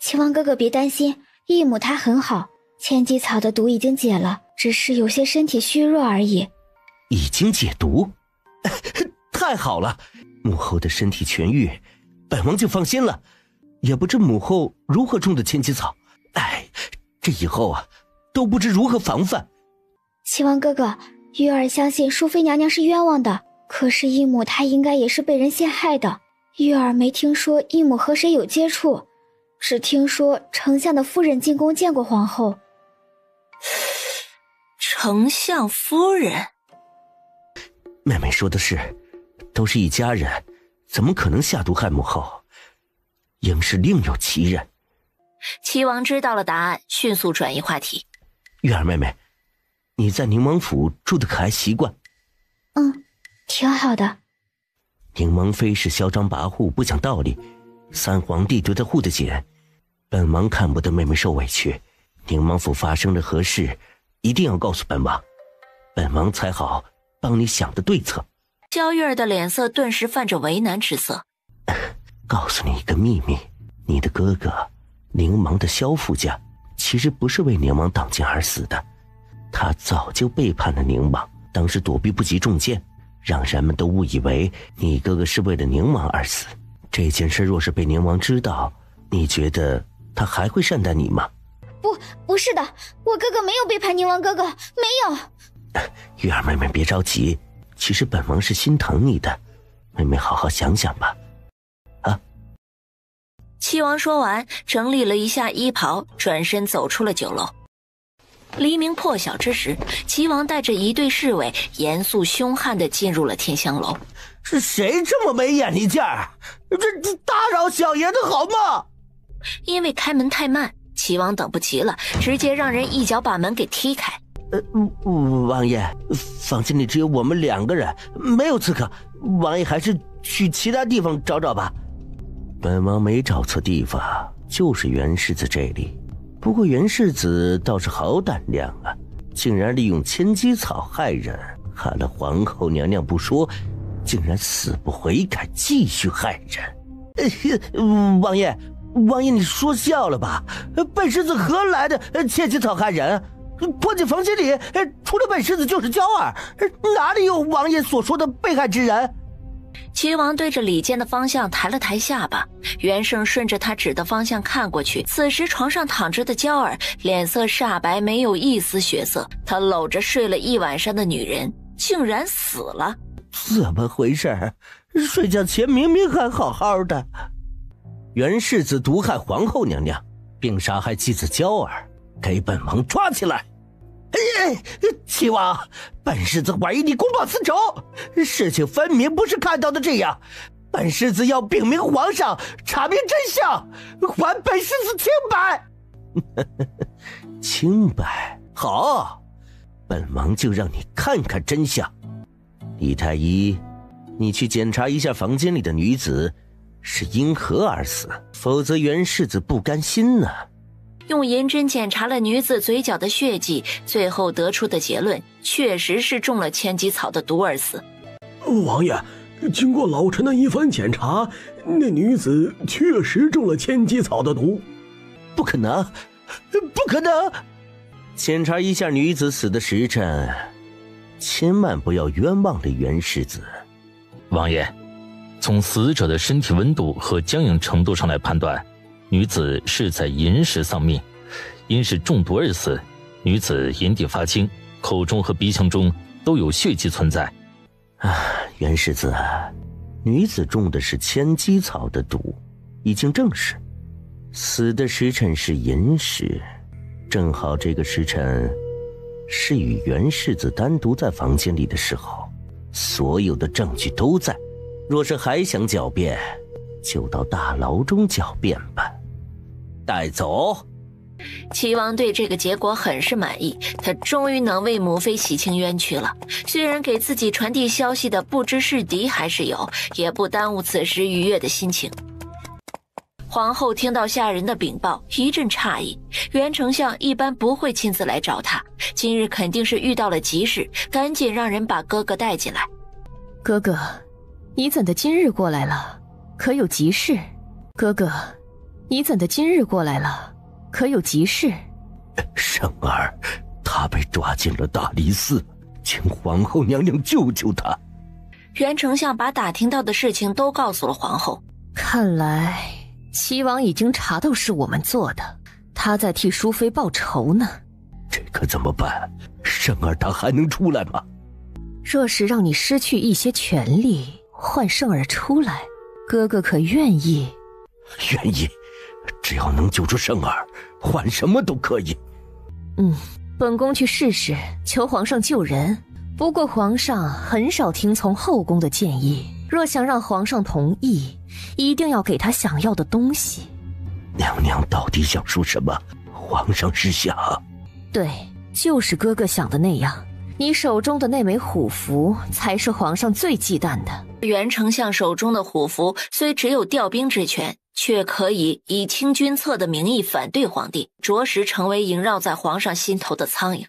齐王哥哥别担心，义母她很好，千机草的毒已经解了，只是有些身体虚弱而已。已经解毒？太好了，母后的身体痊愈，本王就放心了。也不知母后如何种的千机草，这以后啊，都不知如何防范。齐王哥哥，玉儿相信淑妃娘娘是冤枉的，可是义母她应该也是被人陷害的。玉儿没听说义母和谁有接触，只听说丞相的夫人进宫见过皇后。丞相夫人？妹妹说的是，都是一家人，怎么可能下毒害母后？应是另有其人。齐王知道了答案，迅速转移话题。玉儿妹妹，你在宁王府住的可还习惯？挺好的。宁王妃是嚣张跋扈，不讲道理，三皇弟对她护得紧，本王看不得妹妹受委屈。宁王府发生了何事，一定要告诉本王，本王才好帮你想的对策。萧玉儿的脸色顿时泛着为难之色。告诉你一个秘密，你的哥哥宁王的萧副将其实不是为宁王挡箭而死的，他早就背叛了宁王，当时躲避不及重箭，让人们都误以为你哥哥是为了宁王而死。这件事若是被宁王知道，你觉得他还会善待你吗？不是的，我哥哥没有背叛宁王哥哥，没有。玉儿妹妹别着急，其实本王是心疼你的，妹妹好好想想吧。齐王说完，整理了一下衣袍，转身走出了酒楼。黎明破晓之时，齐王带着一队侍卫，严肃凶悍地进入了天香楼。是谁这么没眼力劲儿？这打扰小爷的好吗？因为开门太慢，齐王等不及了，直接让人一脚把门给踢开。王爷，房间里只有我们2个人，没有刺客，王爷还是去其他地方找找吧。本王没找错地方，就是袁世子这里。不过袁世子倒是好胆量啊，竟然利用千机草害人，害了皇后娘娘不说，竟然死不悔改，继续害人。王爷你说笑了吧？本世子何来的千机草害人？破进房间里，除了本世子就是娇儿，哪里有王爷所说的被害之人？齐王对着李健的方向抬了抬下巴，袁胜顺着他指的方向看过去，此时床上躺着的娇儿脸色煞白，没有一丝血色，他搂着睡了一晚上的女人竟然死了。怎么回事？睡觉前明明还好好的。袁世子毒害皇后娘娘，并杀害继子娇儿，给本王抓起来。齐王，本世子怀疑你公报私仇，事情分明不是看到的这样，本世子要禀明皇上，查明真相，还本世子清白。清白？好，本王就让你看看真相。李太医，你去检查一下房间里的女子是因何而死，否则袁世子不甘心呢。用银针检查了女子嘴角的血迹，最后得出的结论确实是中了千机草的毒而死。王爷，经过老臣的一番检查，那女子确实中了千机草的毒。不可能，不可能！检查一下女子死的时辰，千万不要冤枉了袁世子。王爷，从死者的身体温度和僵硬程度上来判断，女子是在寅时丧命，因是中毒而死。女子眼底发青，口中和鼻腔中都有血迹存在。袁世子，女子中的是千机草的毒，已经证实。死的时辰是寅时，正好这个时辰是与袁世子单独在房间里的时候，所有的证据都在。若是还想狡辩，就到大牢中狡辩吧。带走。齐王对这个结果很是满意，他终于能为母妃洗清冤屈了。虽然给自己传递消息的不知是敌还是友，也不耽误此时愉悦的心情。皇后听到下人的禀报，一阵诧异。袁丞相一般不会亲自来找他，今日肯定是遇到了急事，赶紧让人把哥哥带进来。哥哥，你怎的今日过来了？可有急事？哥哥，你怎的今日过来了？可有急事？圣儿，他被抓进了大理寺，请皇后娘娘救救他。袁丞相把打听到的事情都告诉了皇后。看来齐王已经查到是我们做的，他在替淑妃报仇呢。这可怎么办？圣儿他还能出来吗？若是让你失去一些权利，换圣儿出来，哥哥可愿意？愿意，只要能救出圣儿，换什么都可以。本宫去试试，求皇上救人。不过皇上很少听从后宫的建议，若想让皇上同意，一定要给他想要的东西。娘娘到底想说什么？皇上是想……对，就是哥哥想的那样。你手中的那枚虎符才是皇上最忌惮的。袁丞相手中的虎符虽只有调兵之权，却可以以清君侧的名义反对皇帝，着实成为萦绕在皇上心头的苍蝇。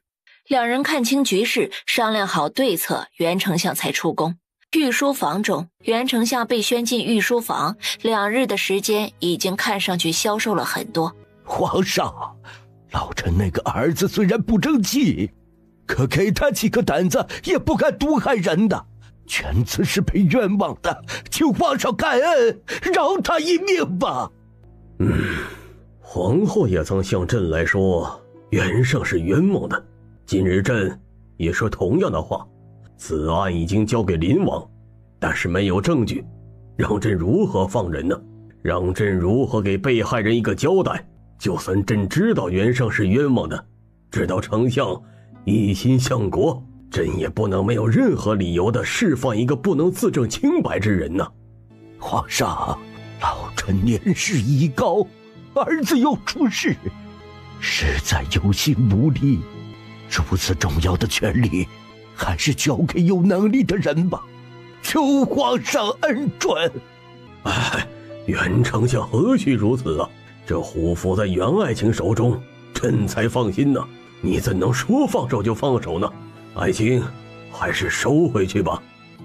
两人看清局势，商量好对策，袁丞相才出宫。御书房中，袁丞相被宣进御书房，2日的时间已经看上去消瘦了很多。皇上，老臣那个儿子虽然不争气，可给他几个胆子，也不敢毒害人的。犬子是被冤枉的，请皇上感恩，饶他一命吧。皇后也曾向朕来说，袁胜是冤枉的。今日朕也说同样的话。此案已经交给林王，但是没有证据，让朕如何放人呢？让朕如何给被害人一个交代？就算朕知道袁胜是冤枉的，知道丞相一心向国，朕也不能没有任何理由的释放一个不能自证清白之人呢。皇上，老臣年事已高，儿子又出事，实在有心无力。如此重要的权利，还是交给有能力的人吧，求皇上恩准。袁丞相何须如此啊？这虎符在袁爱卿手中，朕才放心呢。你怎能说放手就放手呢？爱卿，还是收回去吧。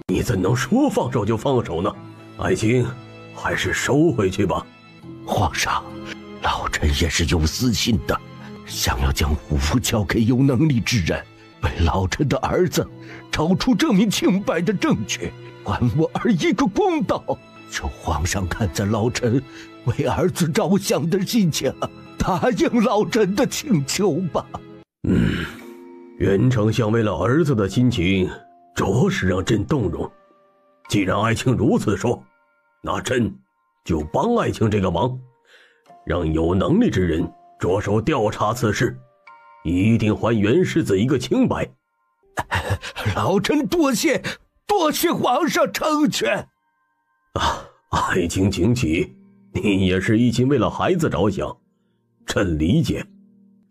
你怎能说放手就放手呢？爱卿，还是收回去吧。皇上，老臣也是有私心的，想要将虎符交给有能力之人，为老臣的儿子找出证明清白的证据，还我儿一个公道。求皇上看在老臣为儿子着想的心情，答应老臣的请求吧。袁丞相为了儿子的心情，着实让朕动容。既然爱卿如此说，那朕就帮爱卿这个忙，让有能力之人着手调查此事，一定还袁世子一个清白。老臣多谢皇上成全。爱卿请起，你也是一心为了孩子着想，朕理解。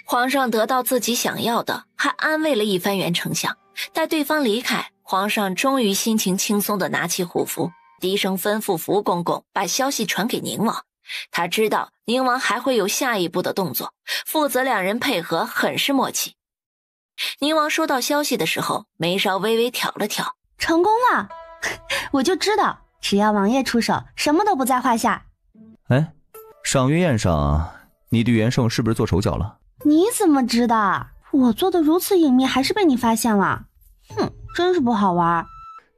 皇上得到自己想要的，还安慰了一番袁丞相。待对方离开，皇上终于心情轻松地拿起虎符，低声吩咐福公公把消息传给宁王。他知道宁王还会有下一步的动作，父子两人配合很是默契。宁王收到消息的时候，眉梢微微挑了挑。成功了，我就知道，只要王爷出手，什么都不在话下。赏月宴上，你对袁胜是不是做手脚了？你怎么知道？我做的如此隐秘，还是被你发现了。真是不好玩。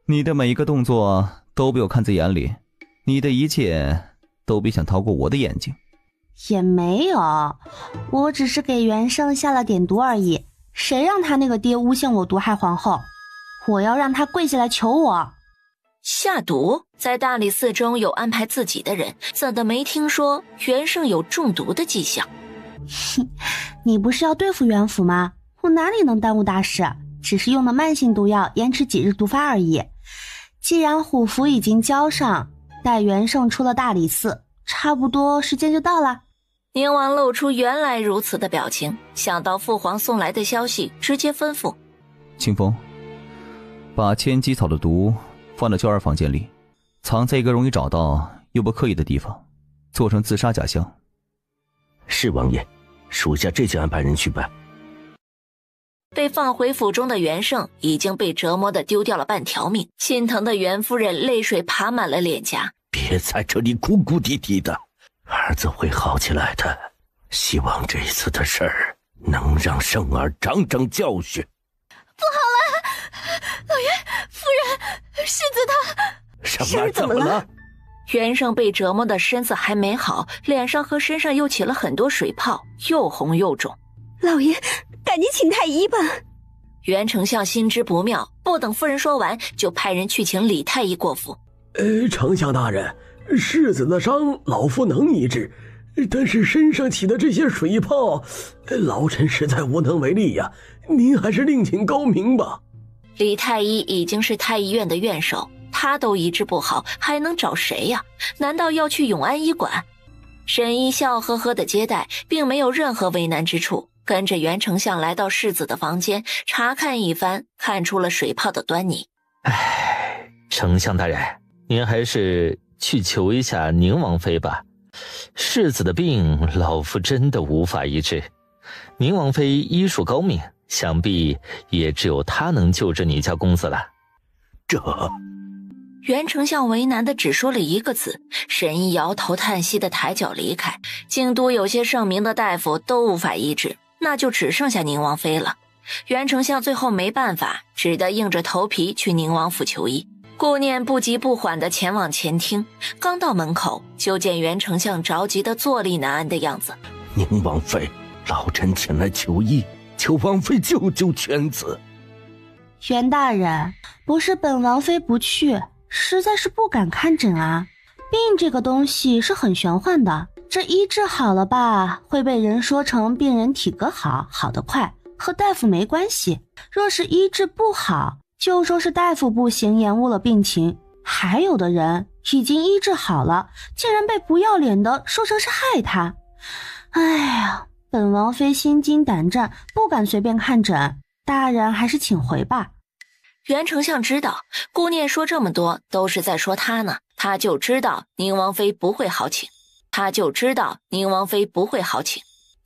你的每一个动作都被我看在眼里，你的一切都别想逃过我的眼睛。也没有，我只是给袁胜下了点毒而已。谁让他那个爹诬陷我毒害皇后？我要让他跪下来求我。下毒？在大理寺中有安排自己的人，怎的没听说袁胜有中毒的迹象？你不是要对付袁府吗？我哪里能耽误大事，只是用了慢性毒药，延迟几日毒发而已。既然虎符已经交上，待袁胜出了大理寺，差不多时间就到了。宁王露出原来如此的表情，想到父皇送来的消息，直接吩咐：清风，把千机草的毒放到娇儿房间里，藏在一个容易找到又不刻意的地方，做成自杀假象。是王爷，属下这就安排人去办。被放回府中的袁胜已经被折磨的丢掉了半条命，心疼的袁夫人泪水爬满了脸颊。别在这里哭哭啼啼的，儿子会好起来的。希望这次的事儿能让胜儿长长教训。不好了，老爷夫人，世子他什么？怎么了？袁胜被折磨的身子还没好，脸上和身上又起了很多水泡，又红又肿。老爷，赶紧请太医吧。袁丞相心知不妙，不等夫人说完，就派人去请李太医过府。丞相大人，世子的伤老夫能医治，但是身上起的这些水泡，老臣实在无能为力呀。您还是另请高明吧。李太医已经是太医院的院首，他都医治不好，还能找谁呀？难道要去永安医馆？沈医笑呵呵的接待，并没有任何为难之处，跟着袁丞相来到世子的房间，查看一番，看出了水泡的端倪。丞相大人，您还是去求一下宁王妃吧。世子的病，老夫真的无法医治。宁王妃医术高明，想必也只有她能救治你家公子了。袁丞相为难的只说了一个字，沈医摇头叹息的抬脚离开。京都有些盛名的大夫都无法医治，那就只剩下宁王妃了。袁丞相最后没办法，只得硬着头皮去宁王府求医。顾念不急不缓地前往前厅，刚到门口，就见袁丞相着急得坐立难安的样子。宁王妃，老臣前来求医，求王妃救救犬子。袁大人，不是本王妃不去，实在是不敢看诊啊。病这个东西是很玄幻的，这医治好了吧，会被人说成病人体格好，好得快，和大夫没关系；若是医治不好，就说是大夫不行，延误了病情。还有的人已经医治好了，竟然被不要脸的说成是害他。哎呀，本王妃心惊胆战，不敢随便看诊，大人还是请回吧。袁丞相知道顾念说这么多都是在说他呢，他就知道宁王妃不会好请，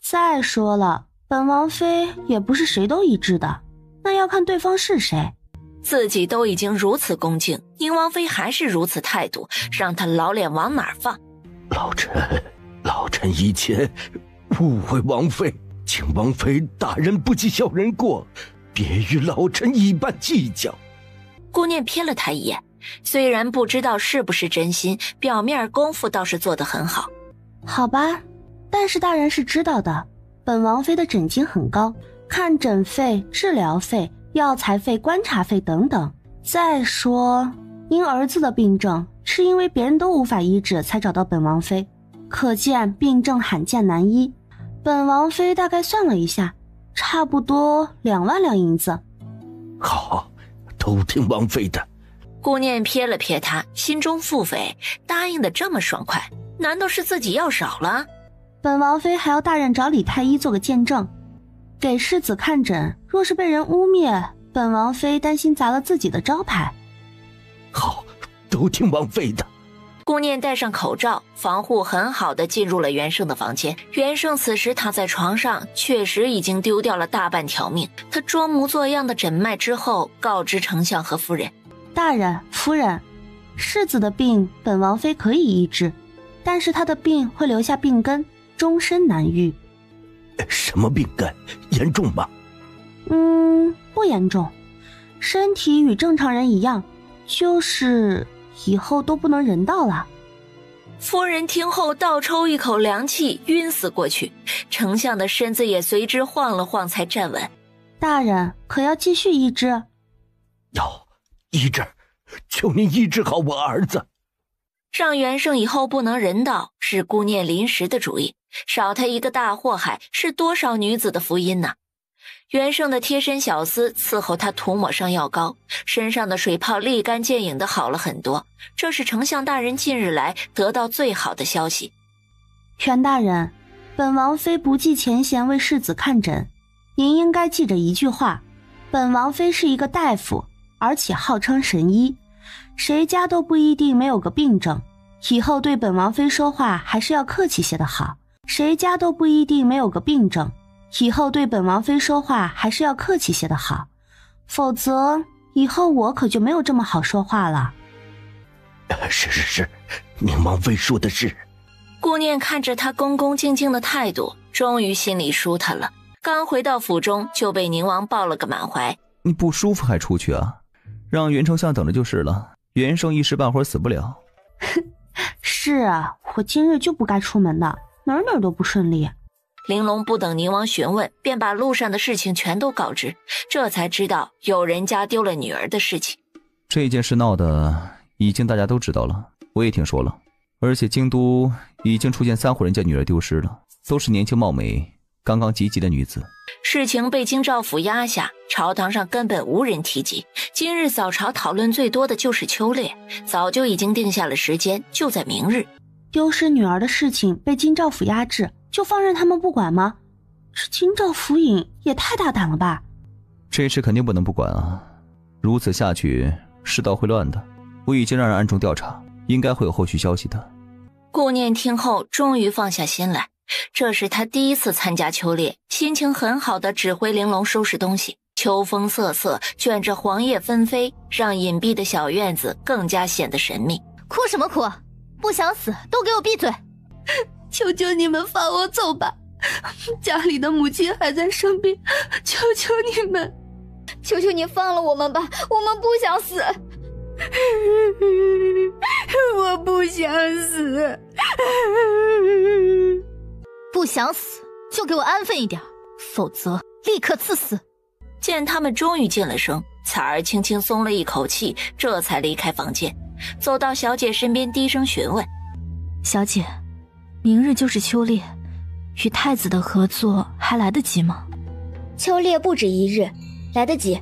再说了，本王妃也不是谁都医治的，那要看对方是谁。自己都已经如此恭敬，宁王妃还是如此态度，让他老脸往哪儿放？老臣以前误会王妃，请王妃大人不计小人过，别与老臣一般计较。顾念瞥了他一眼，虽然不知道是不是真心，表面功夫倒是做得很好。好吧，但是大人是知道的，本王妃的诊金很高，看诊费、治疗费、药材费、观察费等等。再说您儿子的病症是因为别人都无法医治才找到本王妃，可见病症罕见难医。本王妃大概算了一下，差不多2万两银子。好，都听王妃的。顾念瞥了瞥他，心中腹诽，答应的这么爽快，难道是自己要少了？本王妃还要大人找李太医做个见证，给世子看诊，若是被人污蔑，本王妃担心砸了自己的招牌。好，都听王妃的。顾念戴上口罩，防护很好的进入了袁胜的房间。袁胜此时躺在床上，确实已经丢掉了大半条命。他装模作样的诊脉之后，告知丞相和夫人：大人、夫人，世子的病本王妃可以医治，但是他的病会留下病根，终身难愈。什么病根？严重吗？不严重，身体与正常人一样，就是以后都不能人道了。夫人听后倒抽一口凉气，晕死过去。丞相的身子也随之晃了晃，才站稳。大人可要继续医治？要医治，求您医治好我儿子。让袁胜以后不能人道是顾念临时的主意，少他一个大祸害是多少女子的福音呢？袁胜的贴身小厮伺候他涂抹上药膏，身上的水泡立竿见影的好了很多，这是丞相大人近日来得到最好的消息。袁大人，本王妃不计前嫌为世子看诊，您应该记着一句话，本王妃是一个大夫，而且号称神医，谁家都不一定没有个病症，以后对本王妃说话还是要客气些的好。谁家都不一定没有个病症，以后对本王妃说话还是要客气些的好，否则以后我可就没有这么好说话了。是，宁王妃说的是。顾念看着他恭恭敬敬的态度，终于心里舒坦了。刚回到府中就被宁王抱了个满怀。你不舒服还出去啊？让袁丞相等着就是了，袁胜一时半会儿死不了。是啊，我今日就不该出门的，哪儿都不顺利。玲珑不等宁王询问，便把路上的事情全都告知，这才知道有人家丢了女儿的事情。这件事闹的已经大家都知道了，我也听说了，而且京都已经出现3户人家女儿丢失了，都是年轻貌美、刚刚及笄的女子。事情被京兆府压下，朝堂上根本无人提及。今日早朝讨论最多的就是秋烈，早就已经定下了时间，就在明日。丢失女儿的事情被京兆府压制，就放任他们不管吗？这京兆府尹也太大胆了吧！这事肯定不能不管啊，如此下去世道会乱的。我已经让人暗中调查，应该会有后续消息的。顾念听后终于放下心来，这是他第一次参加秋猎，心情很好的指挥玲珑收拾东西。秋风瑟瑟，卷着黄叶纷飞，让隐蔽的小院子更加显得神秘。哭什么哭？不想死都给我闭嘴！求求你们放我走吧，家里的母亲还在生病，求求你们，求求你放了我们吧，我们不想死。我不想死。不想死就给我安分一点，否则立刻赐死。见他们终于噤了声，彩儿轻轻松了一口气，这才离开房间，走到小姐身边低声询问：小姐，明日就是秋猎，与太子的合作还来得及吗？秋猎不止一日，来得及。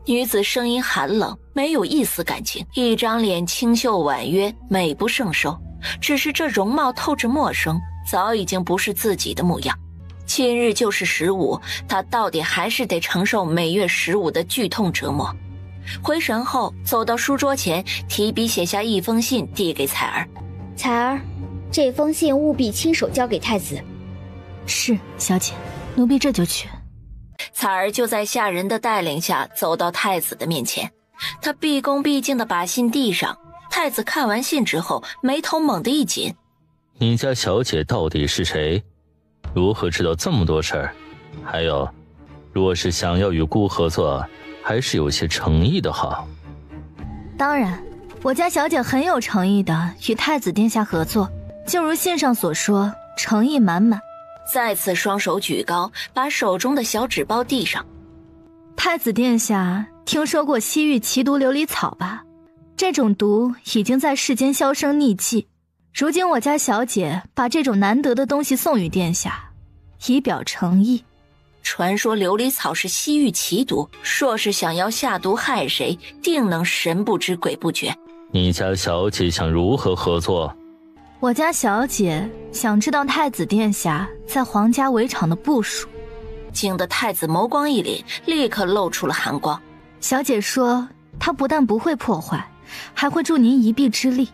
女子声音寒冷，没有一丝感情，一张脸清秀婉约，美不胜收，只是这容貌透着陌生，早已经不是自己的模样。今日就是15，她到底还是得承受每月15的剧痛折磨。回神后，走到书桌前，提笔写下一封信，递给彩儿。彩儿，这封信务必亲手交给太子。是，小姐，奴婢这就去。彩儿就在下人的带领下走到太子的面前，她毕恭毕敬地把信递上。太子看完信之后，眉头猛地一紧：你家小姐到底是谁？如何知道这么多事儿？还有，若是想要与孤合作，还是有些诚意的好。当然，我家小姐很有诚意的与太子殿下合作，就如信上所说，诚意满满。再次双手举高，把手中的小纸包递上。太子殿下听说过西域奇毒琉璃草吧？这种毒已经在世间销声匿迹，如今我家小姐把这种难得的东西送与殿下，以表诚意。传说琉璃草是西域奇毒，若是想要下毒害谁，定能神不知鬼不觉。你家小姐想如何合作？我家小姐想知道太子殿下在皇家围场的部署。惊得太子眸光一凛，立刻露出了寒光。小姐说，她不但不会破坏，还会助您一臂之力。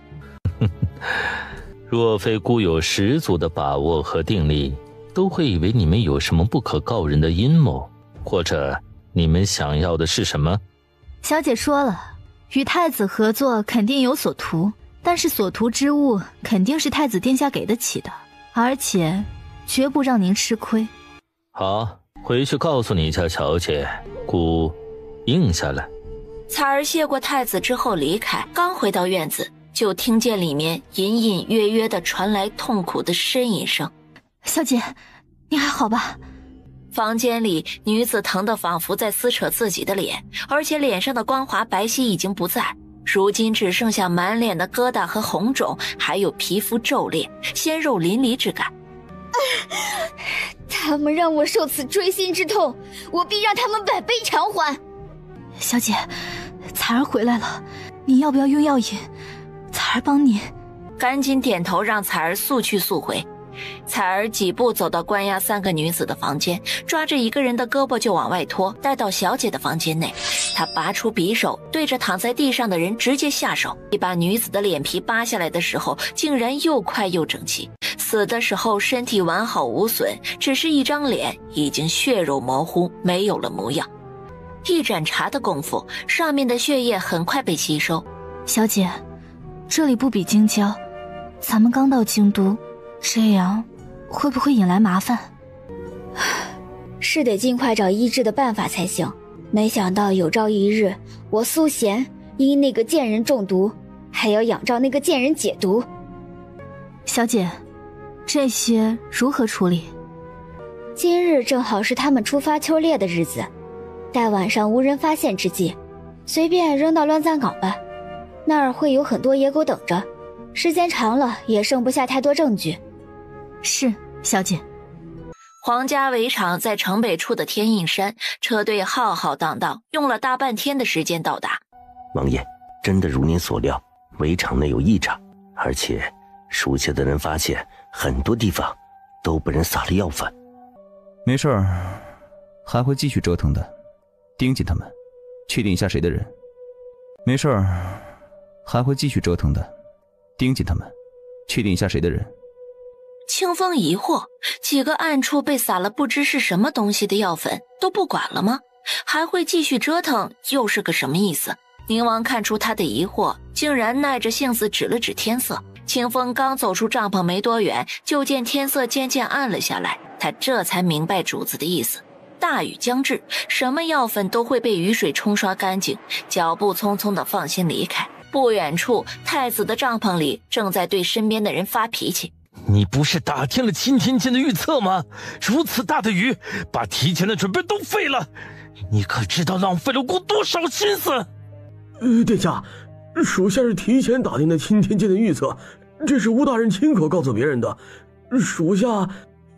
若非孤有十足的把握和定力，都会以为你们有什么不可告人的阴谋，或者你们想要的是什么？小姐说了，与太子合作肯定有所图，但是所图之物肯定是太子殿下给得起的，而且绝不让您吃亏。好，回去告诉你家小姐，孤应下来。彩儿谢过太子之后离开，刚回到院子，就听见里面隐隐约约地传来痛苦的呻吟声。小姐，你还好吧？房间里，女子疼得仿佛在撕扯自己的脸，而且脸上的光滑白皙已经不在，如今只剩下满脸的疙瘩和红肿，还有皮肤皱裂、鲜肉淋漓之感。他们让我受此锥心之痛，我必让他们百倍偿还。小姐，彩儿回来了，你要不要用药引？彩儿帮你。赶紧点头，让彩儿速去速回。彩儿几步走到关押3个女子的房间，抓着一个人的胳膊就往外拖，带到小姐的房间内。她拔出匕首，对着躺在地上的人直接下手。一把女子的脸皮扒下来的时候，竟然又快又整齐。死的时候身体完好无损，只是一张脸已经血肉模糊，没有了模样。一盏茶的功夫，上面的血液很快被吸收。小姐，这里不比京郊，咱们刚到京都，这样会不会引来麻烦？是得尽快找医治的办法才行。没想到有朝一日，我苏贤因那个贱人中毒，还要仰仗那个贱人解毒。小姐，这些如何处理？今日正好是他们出发秋猎的日子，待晚上无人发现之际，随便扔到乱葬岗吧。那儿会有很多野狗等着，时间长了也剩不下太多证据。是，小姐。皇家围场在城北处的天印山，车队浩浩荡荡，用了大半天的时间到达。王爷，真的如您所料，围场内有异常，而且属下的人发现很多地方都被人撒了药粉。没事儿，还会继续折腾的，盯紧他们，确定一下谁的人。没事儿，还会继续折腾的，盯紧他们，确定一下谁的人。清风疑惑，几个暗处被撒了不知是什么东西的药粉都不管了吗？还会继续折腾又是个什么意思？宁王看出他的疑惑，竟然耐着性子指了指天色，清风刚走出帐篷没多远，就见天色渐渐暗了下来，他这才明白主子的意思。大雨将至，什么药粉都会被雨水冲刷干净，脚步匆匆地放心离开。不远处，太子的帐篷里正在对身边的人发脾气。你不是打听了钦天监的预测吗？如此大的雨，把提前的准备都废了，你可知道浪费了我多少心思？殿下，属下是提前打听的钦天监的预测，这是吴大人亲口告诉别人的，属下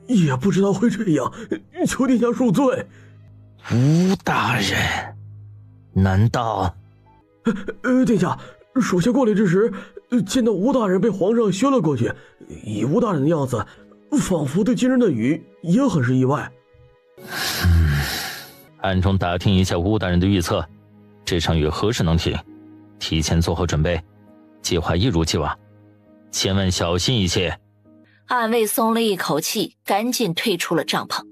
也不知道会这样，求殿下恕罪。吴大人，难道？殿下，属下过来之时，见到吴大人被皇上削了过去，以吴大人的样子，仿佛对今日的雨也很是意外。暗中打听一下吴大人的预测，这场雨何时能停？提前做好准备，计划一如既往，千万小心一些。暗卫松了一口气，赶紧退出了帐篷。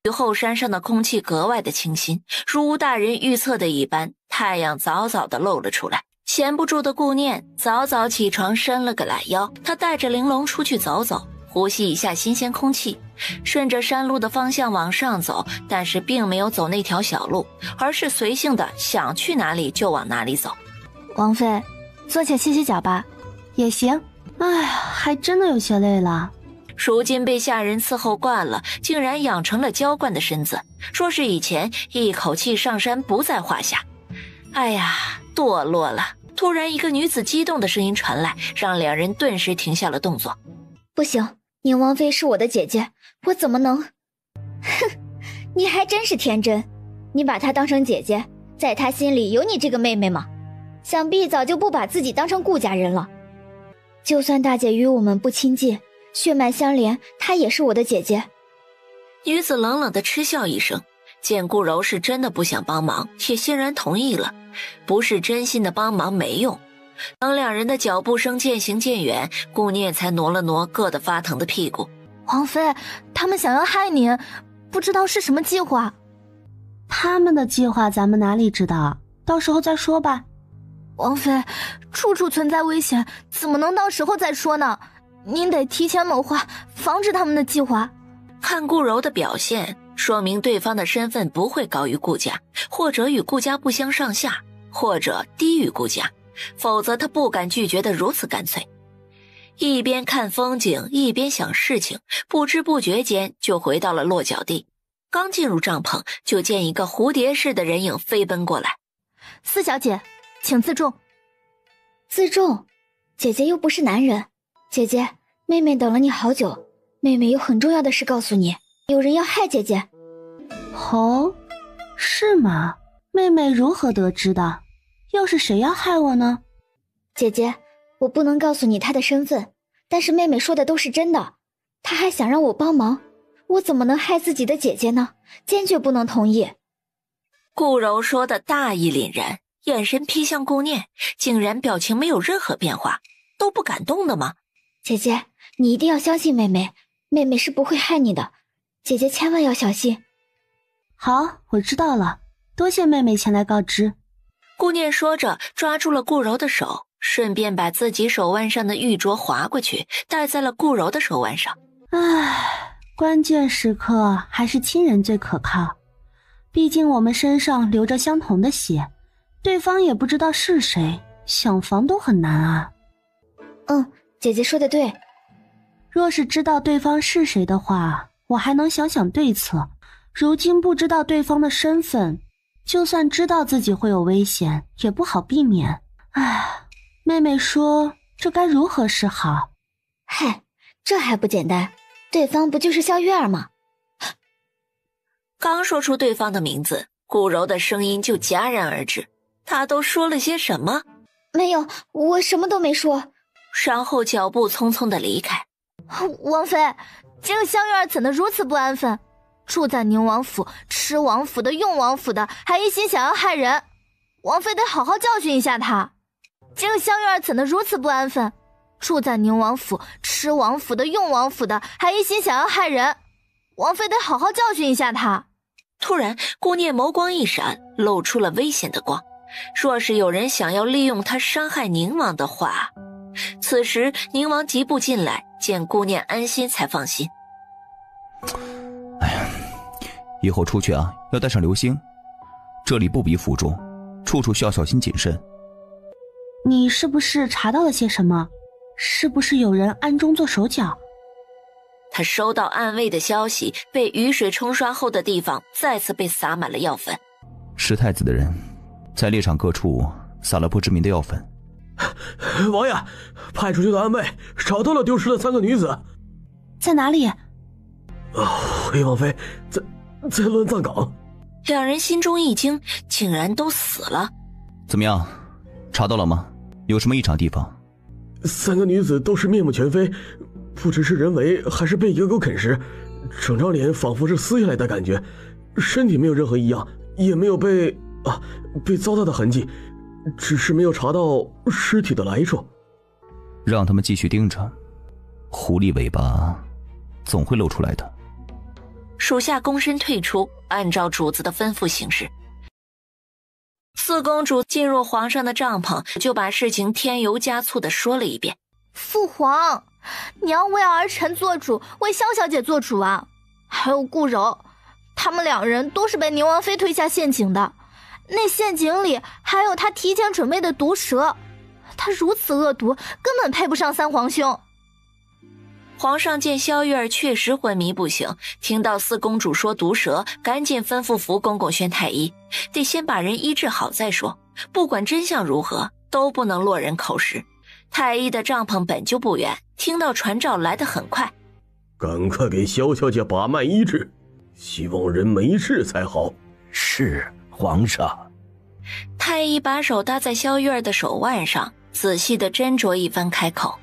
雨后山上的空气格外的清新，如吴大人预测的一般，太阳早早的露了出来。闲不住的顾念早早起床，伸了个懒腰，他带着玲珑出去走走，呼吸一下新鲜空气，顺着山路的方向往上走，但是并没有走那条小路，而是随性的想去哪里就往哪里走。王妃，坐下歇歇脚吧。也行。哎呀，还真的有些累了。如今被下人伺候惯了，竟然养成了娇惯的身子。若是以前，一口气上山不在话下。哎呀，堕落了！突然，一个女子激动的声音传来，让两人顿时停下了动作。不行，宁王妃是我的姐姐，我怎么能……哼，你还真是天真。你把她当成姐姐，在她心里有你这个妹妹吗？想必早就不把自己当成顾家人了。就算大姐与我们不亲近，血脉相连，她也是我的姐姐。女子冷冷地嗤笑一声，见顾柔是真的不想帮忙，也欣然同意了。不是真心的帮忙没用。等两人的脚步声渐行渐远，顾念才挪了挪硌得发疼的屁股。王妃，他们想要害你，不知道是什么计划。他们的计划咱们哪里知道，到时候再说吧。王妃，处处存在危险，怎么能到时候再说呢？您得提前谋划，防止他们的计划。看顾柔的表现，说明对方的身份不会高于顾家，或者与顾家不相上下，或者低于顾家，否则他不敢拒绝得如此干脆。一边看风景，一边想事情，不知不觉间就回到了落脚地。刚进入帐篷，就见一个蝴蝶似的人影飞奔过来。四小姐，请自重。自重？姐姐又不是男人。姐姐，妹妹等了你好久，妹妹有很重要的事告诉你，有人要害姐姐。哦，是吗？妹妹如何得知的？又是谁要害我呢？姐姐，我不能告诉你她的身份，但是妹妹说的都是真的。她还想让我帮忙，我怎么能害自己的姐姐呢？坚决不能同意。顾柔说的大义凛然，眼神瞥向顾念，竟然表情没有任何变化，都不感动的吗？姐姐，你一定要相信妹妹，妹妹是不会害你的，姐姐千万要小心。好，我知道了，多谢妹妹前来告知。顾念说着，抓住了顾柔的手，顺便把自己手腕上的玉镯划过去，戴在了顾柔的手腕上。唉，关键时刻还是亲人最可靠，毕竟我们身上流着相同的血，对方也不知道是谁，想防都很难啊。姐姐说的对。若是知道对方是谁的话，我还能想想对策。如今不知道对方的身份，就算知道自己会有危险，也不好避免。唉，妹妹说这该如何是好？嗨，这还不简单，对方不就是萧月儿吗？刚说出对方的名字，顾柔的声音就戛然而止。她都说了些什么？没有，我什么都没说。然后脚步匆匆地离开。王妃，这个萧月儿怎能如此不安分？住在宁王府，吃王府的，用王府的，还一心想要害人。王妃得好好教训一下他。这个萧月儿怎能如此不安分？住在宁王府，吃王府的，用王府的，还一心想要害人。王妃得好好教训一下他。突然，顾念眸光一闪，露出了危险的光。若是有人想要利用他伤害宁王的话，此时宁王疾步进来，见顾念安心才放心。哎呀，以后出去啊要带上流星，这里不比府中，处处需要小心谨慎。你是不是查到了些什么？是不是有人暗中做手脚？他收到暗卫的消息，被雨水冲刷后的地方再次被洒满了药粉。识太子的人在猎场各处撒了不知名的药粉。王爷，派出去的暗卫找到了丢失的3个女子。在哪里？回王妃在乱葬岗。两人心中一惊，竟然都死了。怎么样，查到了吗？有什么异常地方？3个女子都是面目全非，不知是人为还是被野狗啃食，整张脸仿佛是撕下来的感觉，身体没有任何异样，也没有被糟蹋的痕迹，只是没有查到尸体的来处。让他们继续盯着，狐狸尾巴总会露出来的。属下躬身退出，按照主子的吩咐行事。四公主进入皇上的帐篷，就把事情添油加醋地说了一遍。父皇，你要为儿臣做主，为萧小姐做主啊！还有顾柔，他们2人都是被宁王妃推下陷阱的，那陷阱里还有他提前准备的毒蛇，他如此恶毒，根本配不上3皇兄。皇上见萧玉儿确实昏迷不醒，听到四公主说毒蛇，赶紧吩咐福公公宣太医，得先把人医治好再说，不管真相如何，都不能落人口实。太医的帐篷本就不远，听到传召来得很快。赶快给萧小姐把脉医治，希望人没事才好。是，皇上。太医把手搭在萧玉儿的手腕上，仔细地斟酌一番，开口：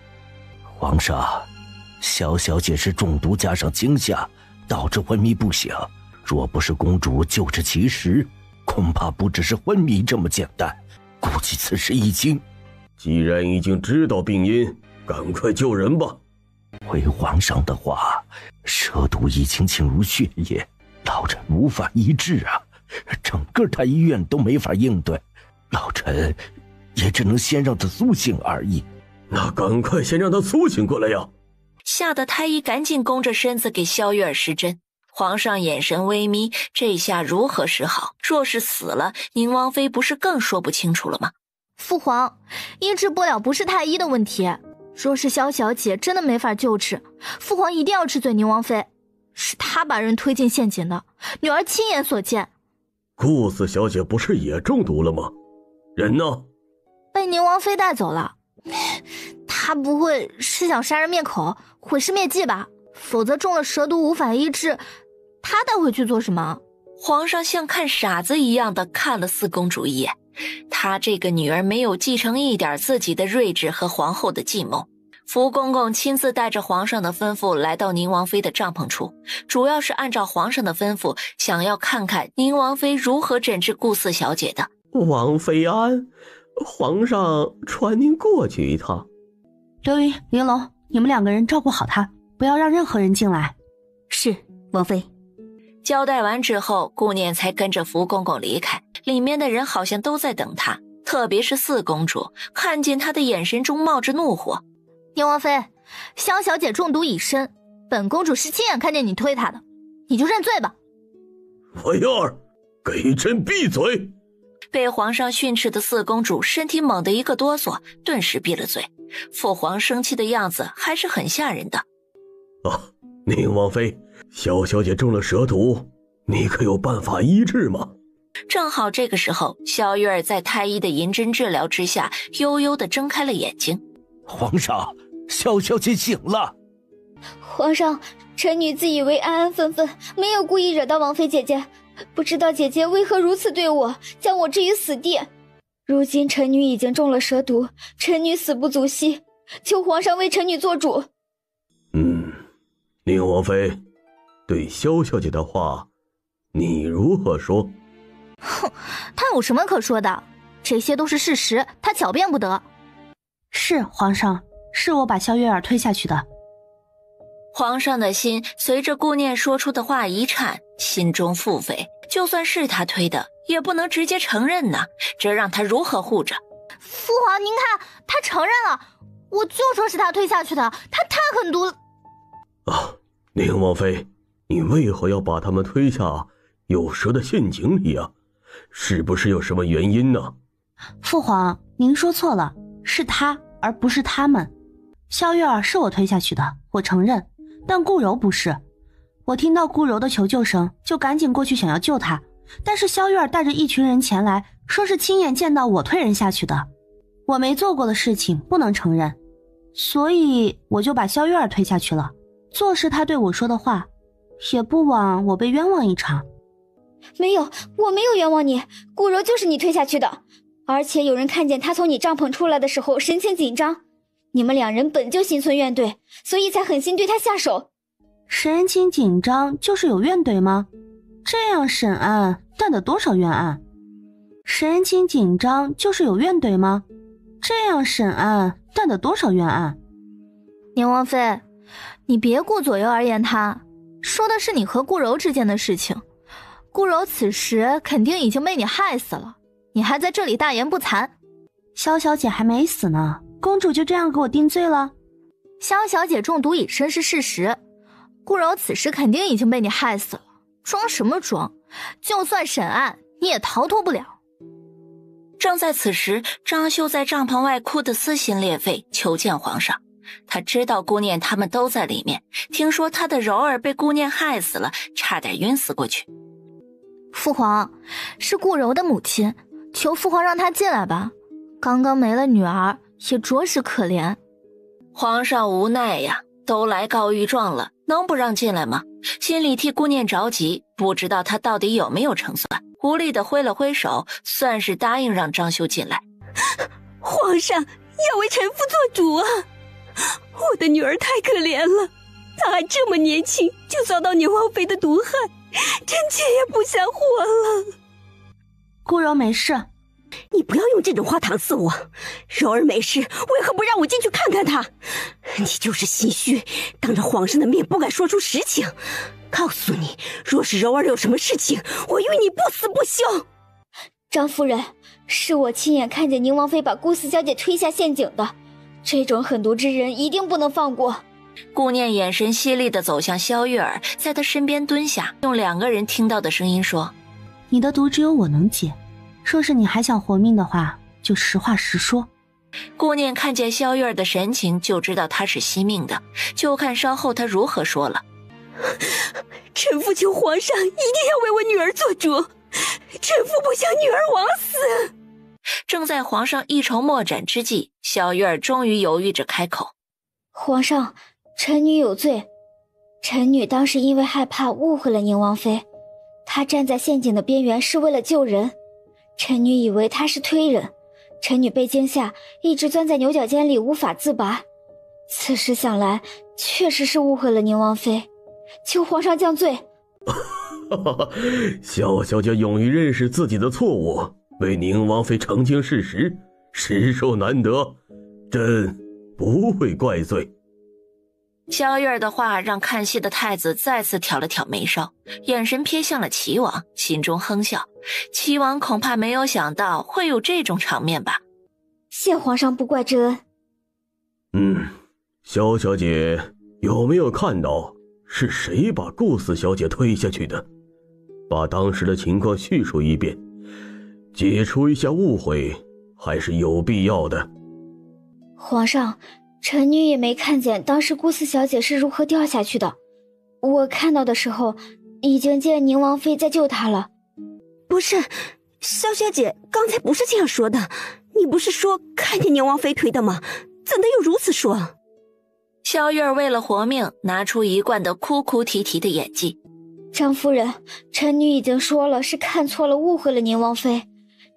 皇上，萧小姐是中毒加上惊吓，导致昏迷不醒。若不是公主救治及时，恐怕不只是昏迷这么简单，估计此事已经……既然已经知道病因，赶快救人吧。回皇上的话，蛇毒已经进入血液，老臣无法医治啊，整个太医院都没法应对，老臣也只能先让他苏醒而已。那赶快先让他苏醒过来呀！吓得太医赶紧弓着身子给萧玉儿施针。皇上眼神微眯，这下如何是好？若是死了，宁王妃不是更说不清楚了吗？父皇，医治不了不是太医的问题，若是萧小姐真的没法救治，父皇一定要治罪宁王妃，是她把人推进陷阱的，女儿亲眼所见。顾四小姐不是也中毒了吗？人呢？被宁王妃带走了。她不会是想杀人灭口，毁尸灭迹吧？否则中了蛇毒无法医治，她带回去做什么？皇上像看傻子一样的看了四公主一眼，她这个女儿没有继承一点自己的睿智和皇后的计谋。福公公亲自带着皇上的吩咐来到宁王妃的帐篷处，主要是按照皇上的吩咐，想要看看宁王妃如何诊治顾四小姐的。王妃安，皇上传您过去一趟。刘云、玲珑，你们2个人照顾好她，不要让任何人进来。是，王妃。交代完之后，顾念才跟着福公公离开，里面的人好像都在等他，特别是四公主，看见他的眼神中冒着怒火。宁王妃，萧小姐中毒已深，本公主是亲眼看见你推她的，你就认罪吧。婉燕儿，给朕闭嘴！被皇上训斥的四公主身体猛地一个哆嗦，顿时闭了嘴。父皇生气的样子还是很吓人的。宁王妃，萧小姐中了蛇毒，你可有办法医治吗？正好这个时候，萧玉儿在太医的银针治疗之下，悠悠地睁开了眼睛。皇上，萧小姐醒了。皇上，臣女自以为安安分分，没有故意惹到王妃姐姐，不知道姐姐为何如此对我，将我置于死地。如今臣女已经中了蛇毒，臣女死不足惜，求皇上为臣女做主。宁王妃，对萧小姐的话，你如何说？哼，她有什么可说的？这些都是事实，她狡辩不得。是，皇上，是我把萧月儿推下去的。皇上的心随着顾念说出的话一颤，心中腹诽，就算是他推的，也不能直接承认呐，这让他如何护着？父皇，您看，他承认了，我就说是他推下去的，他太狠毒了。啊，宁王妃，你为何要把他们推下有蛇的陷阱里啊？是不是有什么原因呢？父皇，您说错了，是他而不是他们。萧月儿是我推下去的，我承认，但顾柔不是。我听到顾柔的求救声，就赶紧过去想要救她，但是萧月儿带着一群人前来，说是亲眼见到我推人下去的。我没做过的事情不能承认，所以我就把萧月儿推下去了，做是他对我说的话，也不枉我被冤枉一场。没有，我没有冤枉你，顾柔就是你推下去的，而且有人看见他从你帐篷出来的时候神情紧张，你们两人本就心存怨怼，所以才狠心对他下手。神情紧张就是有怨怼吗？这样审案断得多少冤案？神情紧张就是有怨怼吗？这样审案断得多少冤案？宁王妃，你别顾左右而言他，说的是你和顾柔之间的事情。顾柔此时肯定已经被你害死了，你还在这里大言不惭。萧小姐还没死呢，公主就这样给我定罪了？萧小姐中毒已身是事实，顾柔此时肯定已经被你害死了，装什么装？就算审案，你也逃脱不了。正在此时，张绣在帐篷外哭得撕心裂肺，求见皇上。他知道顾念他们都在里面，听说他的柔儿被顾念害死了，差点晕死过去。父皇，是顾柔的母亲，求父皇让她进来吧。刚刚没了女儿，也着实可怜。皇上无奈呀，都来告御状了，能不让进来吗？心里替顾念着急，不知道他到底有没有成算，无力地挥了挥手，算是答应让张绣进来。皇上要为臣妇做主啊！我的女儿太可怜了，她还这么年轻就遭到宁王妃的毒害，臣妾也不想活了。顾柔没事，你不要用这种话搪塞我。柔儿没事，为何不让我进去看看她？你就是心虚，当着皇上的面不敢说出实情。告诉你，若是柔儿有什么事情，我与你不死不休。张夫人，是我亲眼看见宁王妃把顾四小姐推下陷阱的，这种狠毒之人一定不能放过。顾念眼神犀利地走向萧月儿，在她身边蹲下，用2个人听到的声音说：你的毒只有我能解，若是你还想活命的话，就实话实说。顾念看见萧月儿的神情，就知道她是惜命的，就看稍后她如何说了。臣妇求皇上一定要为我女儿做主，臣妇不想女儿枉死。正在皇上一筹莫展之际，萧月儿终于犹豫着开口：皇上，臣女有罪。臣女当时因为害怕误会了宁王妃，她站在陷阱的边缘是为了救人，臣女以为她是推人，臣女被惊吓，一直钻在牛角尖里无法自拔。此时想来，确实是误会了宁王妃，求皇上降罪。萧小姐勇于认识自己的错误，为宁王妃澄清事实，实属难得，朕不会怪罪。萧月儿的话让看戏的太子再次挑了挑眉梢，眼神瞥向了齐王，心中哼笑。齐王恐怕没有想到会有这种场面吧。谢皇上不怪之恩。萧小姐有没有看到是谁把顾四小姐推下去的？把当时的情况叙述一遍，解除一下误会还是有必要的。皇上，臣女也没看见当时顾四小姐是如何掉下去的，我看到的时候已经见宁王妃在救她了。不是，萧小姐刚才不是这样说的，你不是说看见宁王妃推的吗？怎的又如此说？萧月儿为了活命，拿出一贯的哭哭啼啼的演技。张夫人，臣女已经说了，是看错了，误会了宁王妃。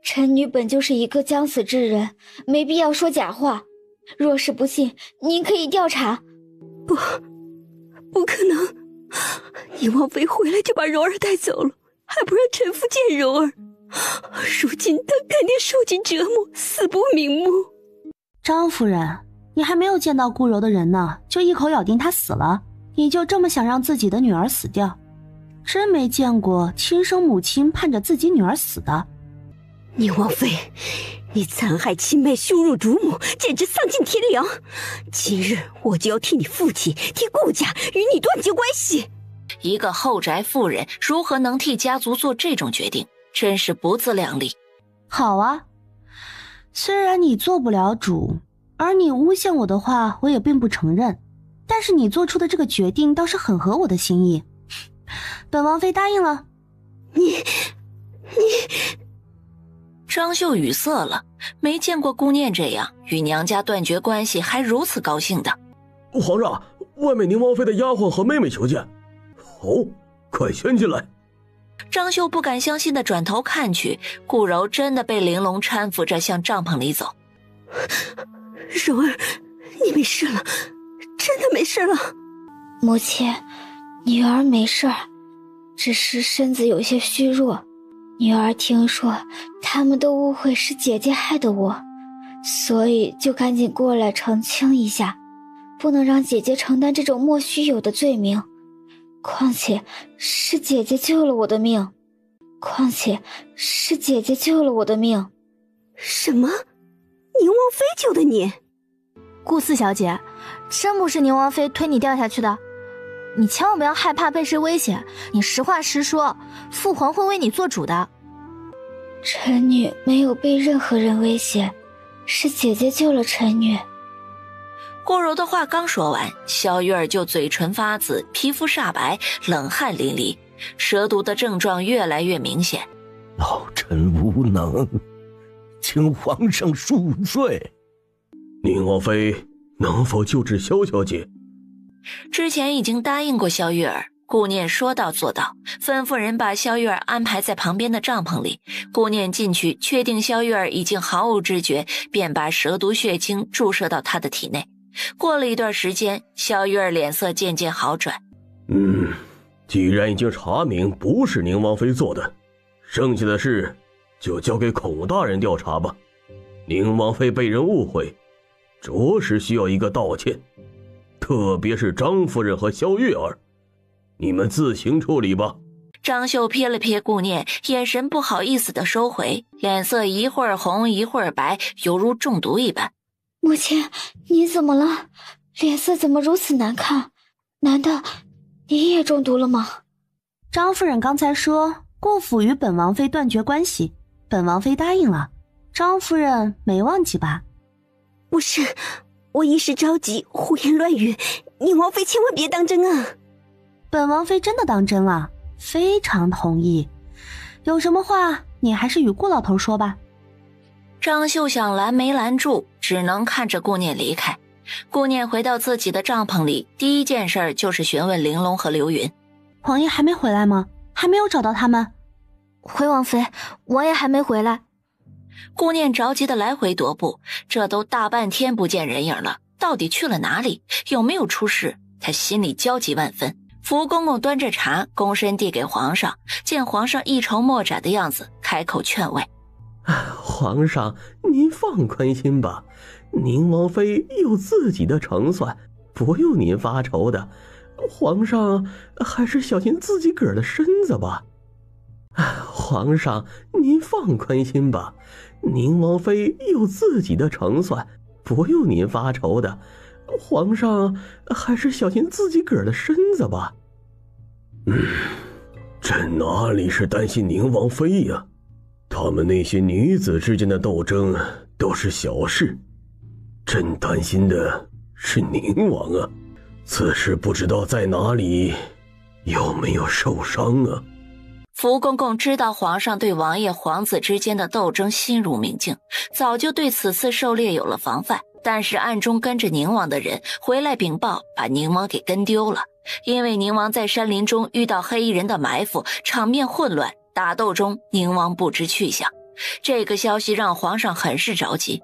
臣女本就是一个将死之人，没必要说假话。若是不信，您可以调查。不可能！宁王妃回来就把柔儿带走了，还不让臣妇见柔儿。如今她肯定受尽折磨，死不瞑目。张夫人，你还没有见到顾柔的人呢，就一口咬定她死了，你就这么想让自己的女儿死掉？真没见过亲生母亲盼着自己女儿死的。宁王妃，你残害亲妹，羞辱主母，简直丧尽天良！今日我就要替你父亲，替顾家与你断绝关系。一个后宅妇人如何能替家族做这种决定，真是不自量力。好啊，虽然你做不了主，而你诬陷我的话，我也并不承认。但是你做出的这个决定倒是很合我的心意，本王妃答应了。你。张秀语塞了，没见过顾念这样与娘家断绝关系还如此高兴的。皇上，外面宁王妃的丫鬟和妹妹求见。哦，快先进来。张秀不敢相信地转头看去，顾柔真的被玲珑搀扶着向帐篷里走。柔儿，你没事了，真的没事了。母亲，女儿没事，只是身子有些虚弱。女儿听说他们都误会是姐姐害的我，所以就赶紧过来澄清一下，不能让姐姐承担这种莫须有的罪名。况且是姐姐救了我的命。什么？宁王妃救的你？顾四小姐，真不是宁王妃推你掉下去的，你千万不要害怕被谁威胁，你实话实说，父皇会为你做主的。臣女没有被任何人威胁，是姐姐救了臣女。顾柔的话刚说完，萧玉儿就嘴唇发紫，皮肤煞白，冷汗淋漓，蛇毒的症状越来越明显。老臣无能，请皇上恕罪。宁王妃能否救治萧小姐？之前已经答应过萧玉儿，顾念说到做到，吩咐人把萧玉儿安排在旁边的帐篷里。顾念进去确定萧玉儿已经毫无知觉，便把蛇毒血清注射到她的体内。过了一段时间，萧玉儿脸色渐渐好转。既然已经查明不是宁王妃做的，剩下的事就交给孔大人调查吧。宁王妃被人误会，着实需要一个道歉，特别是张夫人和萧月儿，你们自行处理吧。张秀瞥了瞥顾念，眼神不好意思地收回，脸色一会儿红一会儿白，犹如中毒一般。母亲，你怎么了？脸色怎么如此难看？难道你也中毒了吗？张夫人刚才说顾府与本王妃断绝关系，本王妃答应了，张夫人没忘记吧？不是，我一时着急胡言乱语，宁王妃千万别当真啊。本王妃真的当真了，非常同意。有什么话你还是与顾老头说吧。张秀想拦没拦住，只能看着顾念离开。顾念回到自己的帐篷里，第一件事就是询问玲珑和刘云。王爷还没回来吗？还没有找到他们？回王妃，王爷还没回来。顾念着急的来回踱步，这都大半天不见人影了，到底去了哪里？有没有出事？他心里焦急万分。福公公端着茶躬身递给皇上，见皇上一筹莫展的样子，开口劝慰。皇上，您放宽心吧，宁王妃有自己的成算，不用您发愁的。皇上还是小心自己个儿的身子吧。皇上，您放宽心吧，宁王妃有自己的成算，不用您发愁的。皇上还是小心自己个儿的身子吧。朕哪里是担心宁王妃呀？他们那些女子之间的斗争都是小事，朕担心的是宁王啊，此时不知道在哪里，有没有受伤啊？福公公知道皇上对王爷皇子之间的斗争心如明镜，早就对此次狩猎有了防范，但是暗中跟着宁王的人回来禀报，把宁王给跟丢了。因为宁王在山林中遇到黑衣人的埋伏，场面混乱，打斗中宁王不知去向。这个消息让皇上很是着急。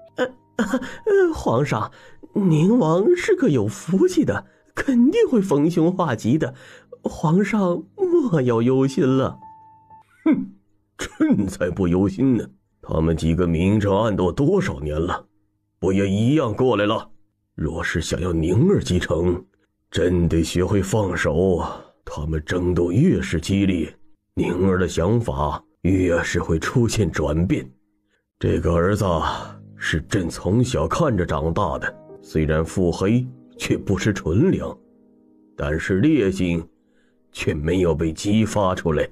皇上，宁王是个有福气的，肯定会逢凶化吉的，皇上莫要忧心了。朕才不忧心呢，他们几个明争暗斗多少年了，不也一样过来了？若是想要宁儿继承，朕得学会放手。他们争斗越是激烈，宁儿的想法越是会出现转变。这个儿子是朕从小看着长大的，虽然腹黑，却不是纯良，但是烈性却没有被激发出来。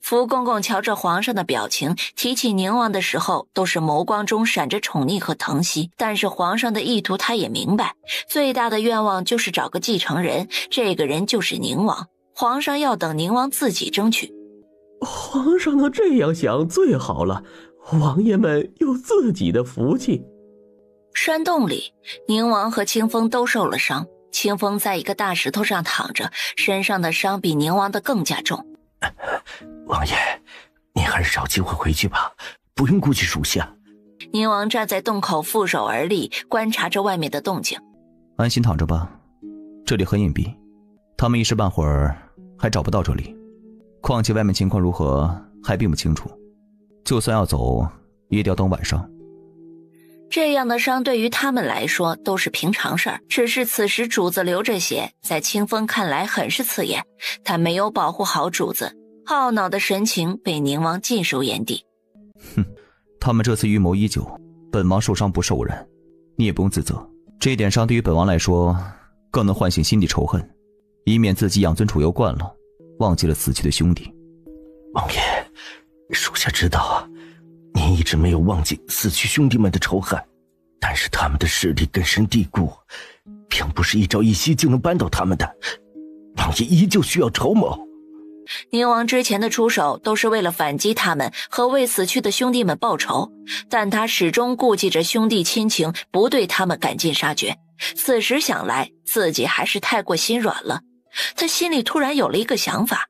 福公公瞧着皇上的表情，提起宁王的时候都是眸光中闪着宠溺和疼惜，但是皇上的意图他也明白，最大的愿望就是找个继承人，这个人就是宁王，皇上要等宁王自己争取。皇上能这样想最好了，王爷们有自己的福气。山洞里，宁王和清风都受了伤，清风在一个大石头上躺着，身上的伤比宁王的更加重。王爷，你还是找机会回去吧，不用顾及属下。宁王站在洞口负手而立，观察着外面的动静。安心躺着吧，这里很隐蔽，他们一时半会儿还找不到这里，况且外面情况如何还并不清楚，就算要走也得要等晚上。这样的伤对于他们来说都是平常事儿，只是此时主子流着血，在清风看来很是刺眼，他没有保护好主子，懊恼的神情被宁王尽收眼底。哼，他们这次预谋已久，本王受伤不是偶然，你也不用自责，这点伤对于本王来说更能唤醒心底仇恨，以免自己养尊处优惯了，忘记了死去的兄弟。王爷，属下知道啊，您一直没有忘记死去兄弟们的仇恨，但是他们的势力根深蒂固，并不是一朝一夕就能扳倒他们的，王爷依旧需要筹谋。宁王之前的出手都是为了反击他们和为死去的兄弟们报仇，但他始终顾忌着兄弟亲情，不对他们赶尽杀绝。此时想来，自己还是太过心软了。他心里突然有了一个想法，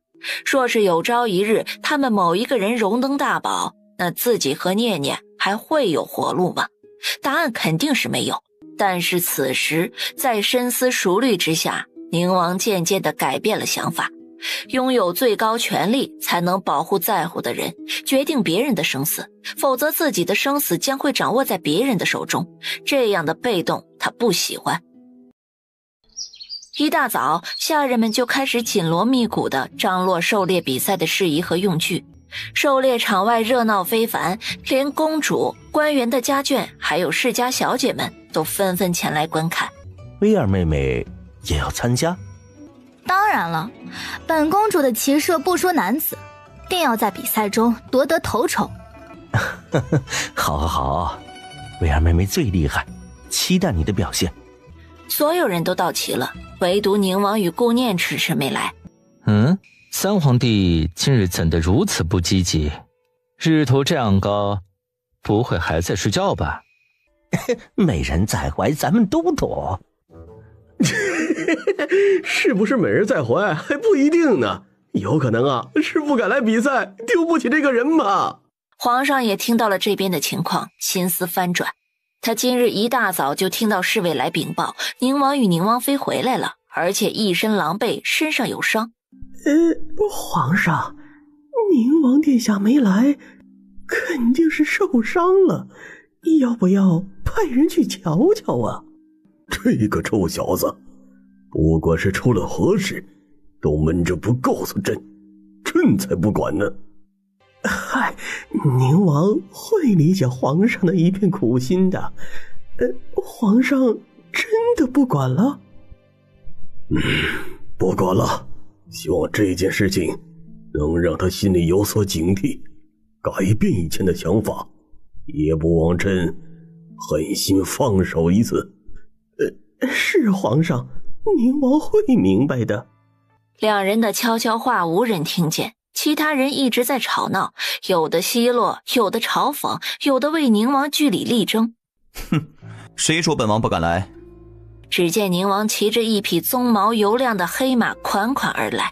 若是有朝一日他们某一个人荣登大宝，那自己和念念还会有活路吗？答案肯定是没有。但是此时在深思熟虑之下，宁王渐渐地改变了想法。拥有最高权力才能保护在乎的人，决定别人的生死，否则自己的生死将会掌握在别人的手中，这样的被动他不喜欢。一大早，下人们就开始紧锣密鼓地张罗狩猎比赛的事宜和用具。狩猎场外热闹非凡，连公主、官员的家眷还有世家小姐们都纷纷前来观看。薇儿妹妹也要参加？当然了，本公主的骑射不输男子，定要在比赛中夺得头筹。好，薇儿妹妹最厉害，期待你的表现。所有人都到齐了，唯独宁王与顾念迟迟没来。三皇帝今日怎的如此不积极？日头这样高，不会还在睡觉吧？美人在怀，咱们都懂。是不是美人在怀还不一定呢，有可能啊是不敢来比赛，丢不起这个人吧。皇上也听到了这边的情况，心思翻转。他今日一大早就听到侍卫来禀报，宁王与宁王妃回来了，而且一身狼狈，身上有伤。皇上，宁王殿下没来，肯定是受伤了，要不要派人去瞧瞧啊？这个臭小子，不管是出了何事，都闷着不告诉朕，朕才不管呢。嗨，宁王会理解皇上的一片苦心的。皇上真的不管了？不管了，希望这件事情能让他心里有所警惕，改变以前的想法，也不枉朕狠心放手一次。是皇上，宁王会明白的。两人的悄悄话无人听见，其他人一直在吵闹，有的奚落，有的嘲讽，有的为宁王据理力争。谁说本王不敢来？只见宁王骑着一匹鬃毛油亮的黑马款款而来，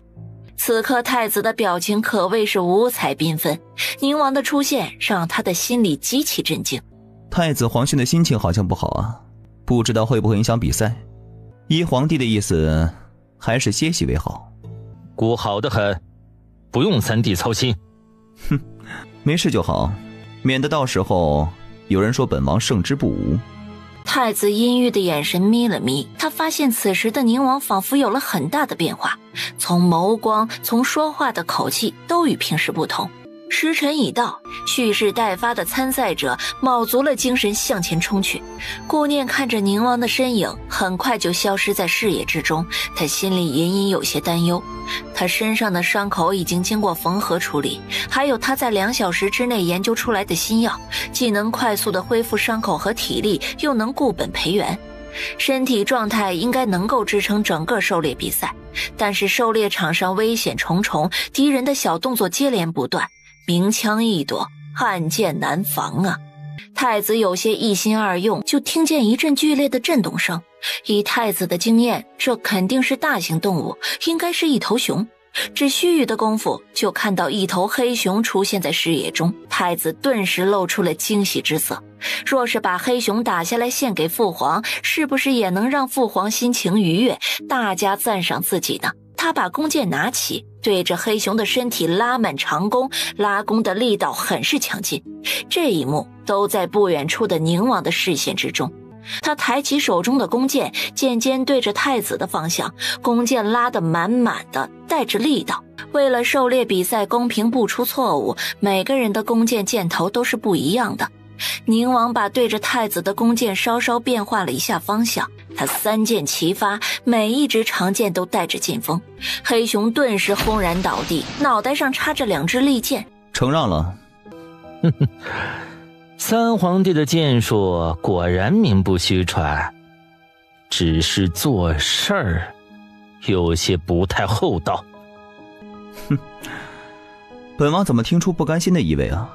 此刻太子的表情可谓是五彩缤纷，宁王的出现让他的心里极其震惊。太子皇训的心情好像不好啊，不知道会不会影响比赛。依皇帝的意思，还是歇息为好。骨好得很，不用三弟操心。没事就好，免得到时候有人说本王胜之不武。太子阴郁的眼神眯了眯，他发现此时的宁王仿佛有了很大的变化，从眸光，从说话的口气都与平时不同。时辰已到，蓄势待发的参赛者卯足了精神向前冲去。顾念看着宁王的身影很快就消失在视野之中，他心里隐隐有些担忧。他身上的伤口已经经过缝合处理，还有他在2小时之内研究出来的新药，既能快速的恢复伤口和体力，又能固本培元。身体状态应该能够支撑整个狩猎比赛，但是狩猎场上危险重重，敌人的小动作接连不断，明枪易躲，暗箭难防啊！太子有些一心二用，就听见一阵剧烈的震动声。以太子的经验，这肯定是大型动物，应该是一头熊。只须臾的功夫，就看到一头黑熊出现在视野中，太子顿时露出了惊喜之色。若是把黑熊打下来献给父皇，是不是也能让父皇心情愉悦，大家赞赏自己呢？他把弓箭拿起，对着黑熊的身体拉满长弓，拉弓的力道很是强劲。这一幕都在不远处的宁王的视线之中。他抬起手中的弓箭，渐渐对着太子的方向，弓箭拉得满满的，带着力道。为了狩猎比赛公平不出错误，每个人的弓箭箭头都是不一样的。宁王把对着太子的弓箭稍稍变化了一下方向，他3箭齐发，每一支长箭都带着劲风。黑熊顿时轰然倒地，脑袋上插着2支利箭。承让了。哼哼，三皇帝的箭术果然名不虚传，只是做事儿有些不太厚道。哼，本王怎么听出不甘心的意味啊？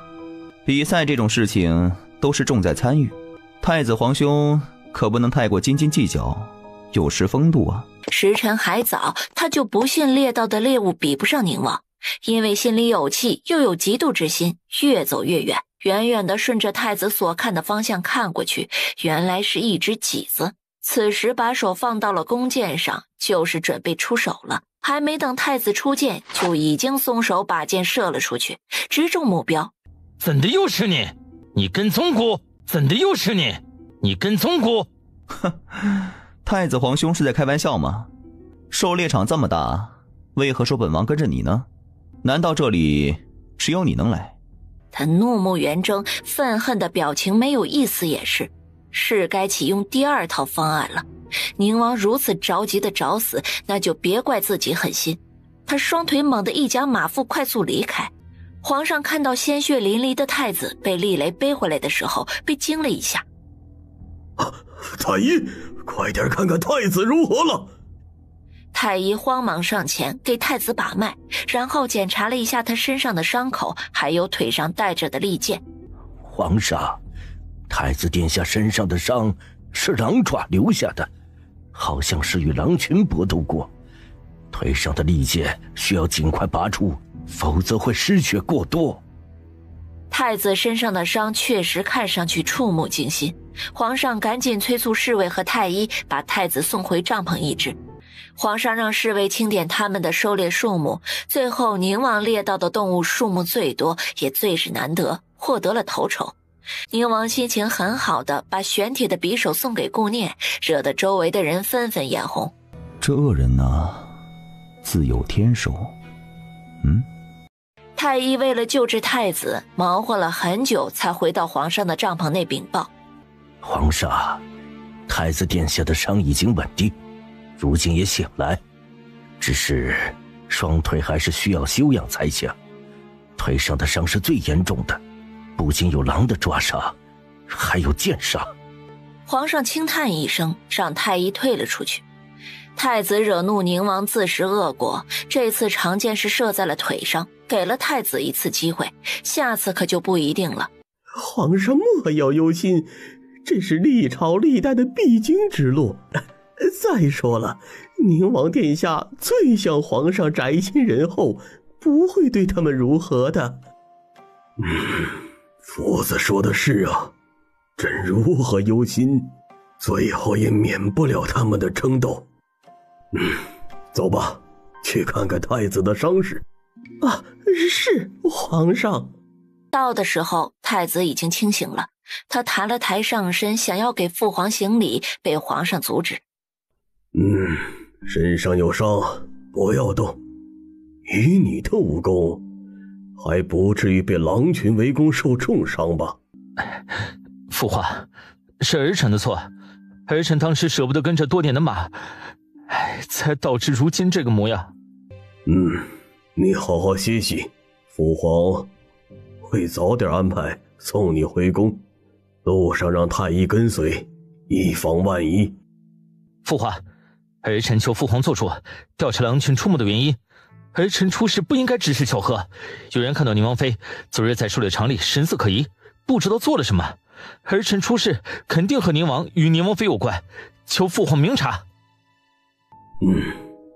比赛这种事情都是重在参与，太子皇兄可不能太过斤斤计较，有失风度啊。时辰还早，他就不信猎到的猎物比不上宁王，因为心里有气又有嫉妒之心，越走越远。远远地顺着太子所看的方向看过去，原来是一只麂子。此时把手放到了弓箭上，就是准备出手了。还没等太子出箭，就已经松手把箭射了出去，直中目标。怎的又是你？你跟踪姑？怎的又是你？你跟踪姑？哼，太子皇兄是在开玩笑吗？狩猎场这么大，为何说本王跟着你呢？难道这里只有你能来？他怒目圆睁，愤恨的表情没有一丝掩饰，是该启用第2套方案了。宁王如此着急的找死，那就别怪自己狠心。他双腿猛地一夹马腹，快速离开。皇上看到鲜血淋漓的太子被厉雷背回来的时候，被惊了一下。太医，快点看看太子如何了。太医慌忙上前给太子把脉，然后检查了一下他身上的伤口，还有腿上带着的利剑。皇上，太子殿下身上的伤是狼爪留下的，好像是与狼群搏斗过。腿上的利剑需要尽快拔出，否则会失血过多。太子身上的伤确实看上去触目惊心，皇上赶紧催促侍卫和太医把太子送回帐篷医治。皇上让侍卫清点他们的狩猎数目，最后宁王猎到的动物数目最多，也最是难得，获得了头筹。宁王心情很好的把玄铁的匕首送给顾念，惹得周围的人纷纷眼红。这恶人呢，自有天收。太医为了救治太子，忙活了很久才回到皇上的帐篷内禀报。皇上，太子殿下的伤已经稳定，如今也醒来，只是双腿还是需要休养才行。腿上的伤是最严重的，不仅有狼的抓伤，还有箭伤。皇上轻叹一声，让太医退了出去。太子惹怒宁王自食恶果，这次长箭是射在了腿上，给了太子一次机会，下次可就不一定了。皇上莫要忧心，这是历朝历代的必经之路。再说了，宁王殿下最向皇上宅心仁厚，不会对他们如何的。夫子说的是啊，朕如何忧心，最后也免不了他们的争斗。走吧，去看看太子的伤势。啊，是皇上。到的时候，太子已经清醒了，他抬了抬上身，想要给父皇行礼，被皇上阻止。身上有伤，不要动。以你的武功，还不至于被狼群围攻受重伤吧？父皇，是儿臣的错，儿臣当时舍不得跟着多点的马，才导致如今这个模样。你好好歇息，父皇会早点安排送你回宫，路上让太医跟随，以防万一。父皇，儿臣求父皇做主，调查狼群出没的原因。儿臣出事不应该只是巧合，有人看到宁王妃昨日在狩猎场里神色可疑，不知道做了什么。儿臣出事肯定和宁王与宁王妃有关，求父皇明察。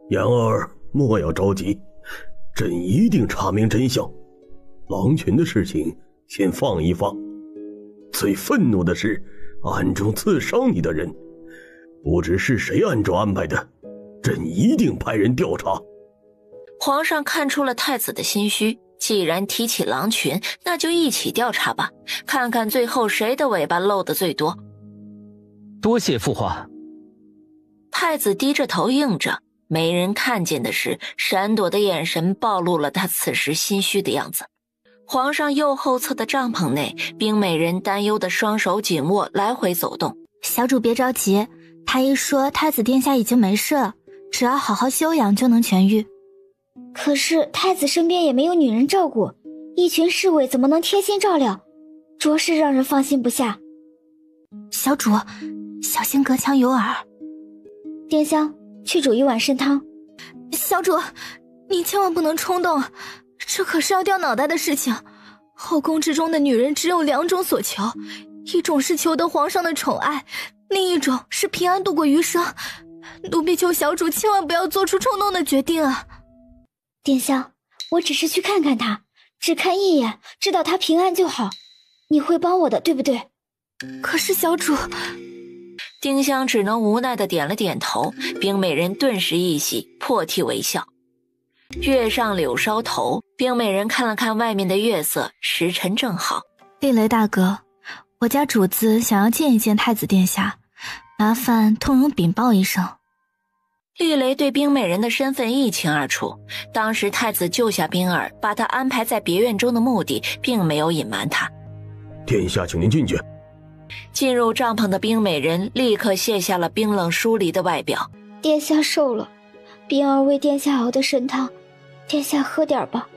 言儿莫要着急，朕一定查明真相。狼群的事情先放一放，最愤怒的是暗中刺伤你的人，不知是谁暗中安排的，朕一定派人调查。皇上看出了太子的心虚，既然提起狼群，那就一起调查吧，看看最后谁的尾巴露得最多。多谢父皇。太子低着头应着，没人看见的是闪躲的眼神暴露了他此时心虚的样子。皇上右后侧的帐篷内，冰美人担忧的双手紧握，来回走动。小主别着急，太医说太子殿下已经没事了，只要好好休养就能痊愈。可是太子身边也没有女人照顾，一群侍卫怎么能贴心照料，着实让人放心不下。小主，小心隔墙有耳。殿下，去煮一碗参汤。小主，你千万不能冲动，这可是要掉脑袋的事情。后宫之中的女人只有2种所求，一种是求得皇上的宠爱，另一种是平安度过余生。奴婢求小主千万不要做出冲动的决定啊！殿下，我只是去看看他，只看一眼，知道他平安就好。你会帮我的，对不对？可是小主……丁香只能无奈地点了点头，冰美人顿时一喜，破涕为笑。月上柳梢头，冰美人看了看外面的月色，时辰正好。厉雷大哥，我家主子想要见一见太子殿下，麻烦通融禀报一声。厉雷对冰美人的身份一清二楚，当时太子救下冰儿，把她安排在别院中的目的，并没有隐瞒她。殿下，请您进去。进入帐篷的冰美人立刻卸下了冰冷疏离的外表。殿下瘦了，冰儿为殿下熬的参汤，殿下喝点吧。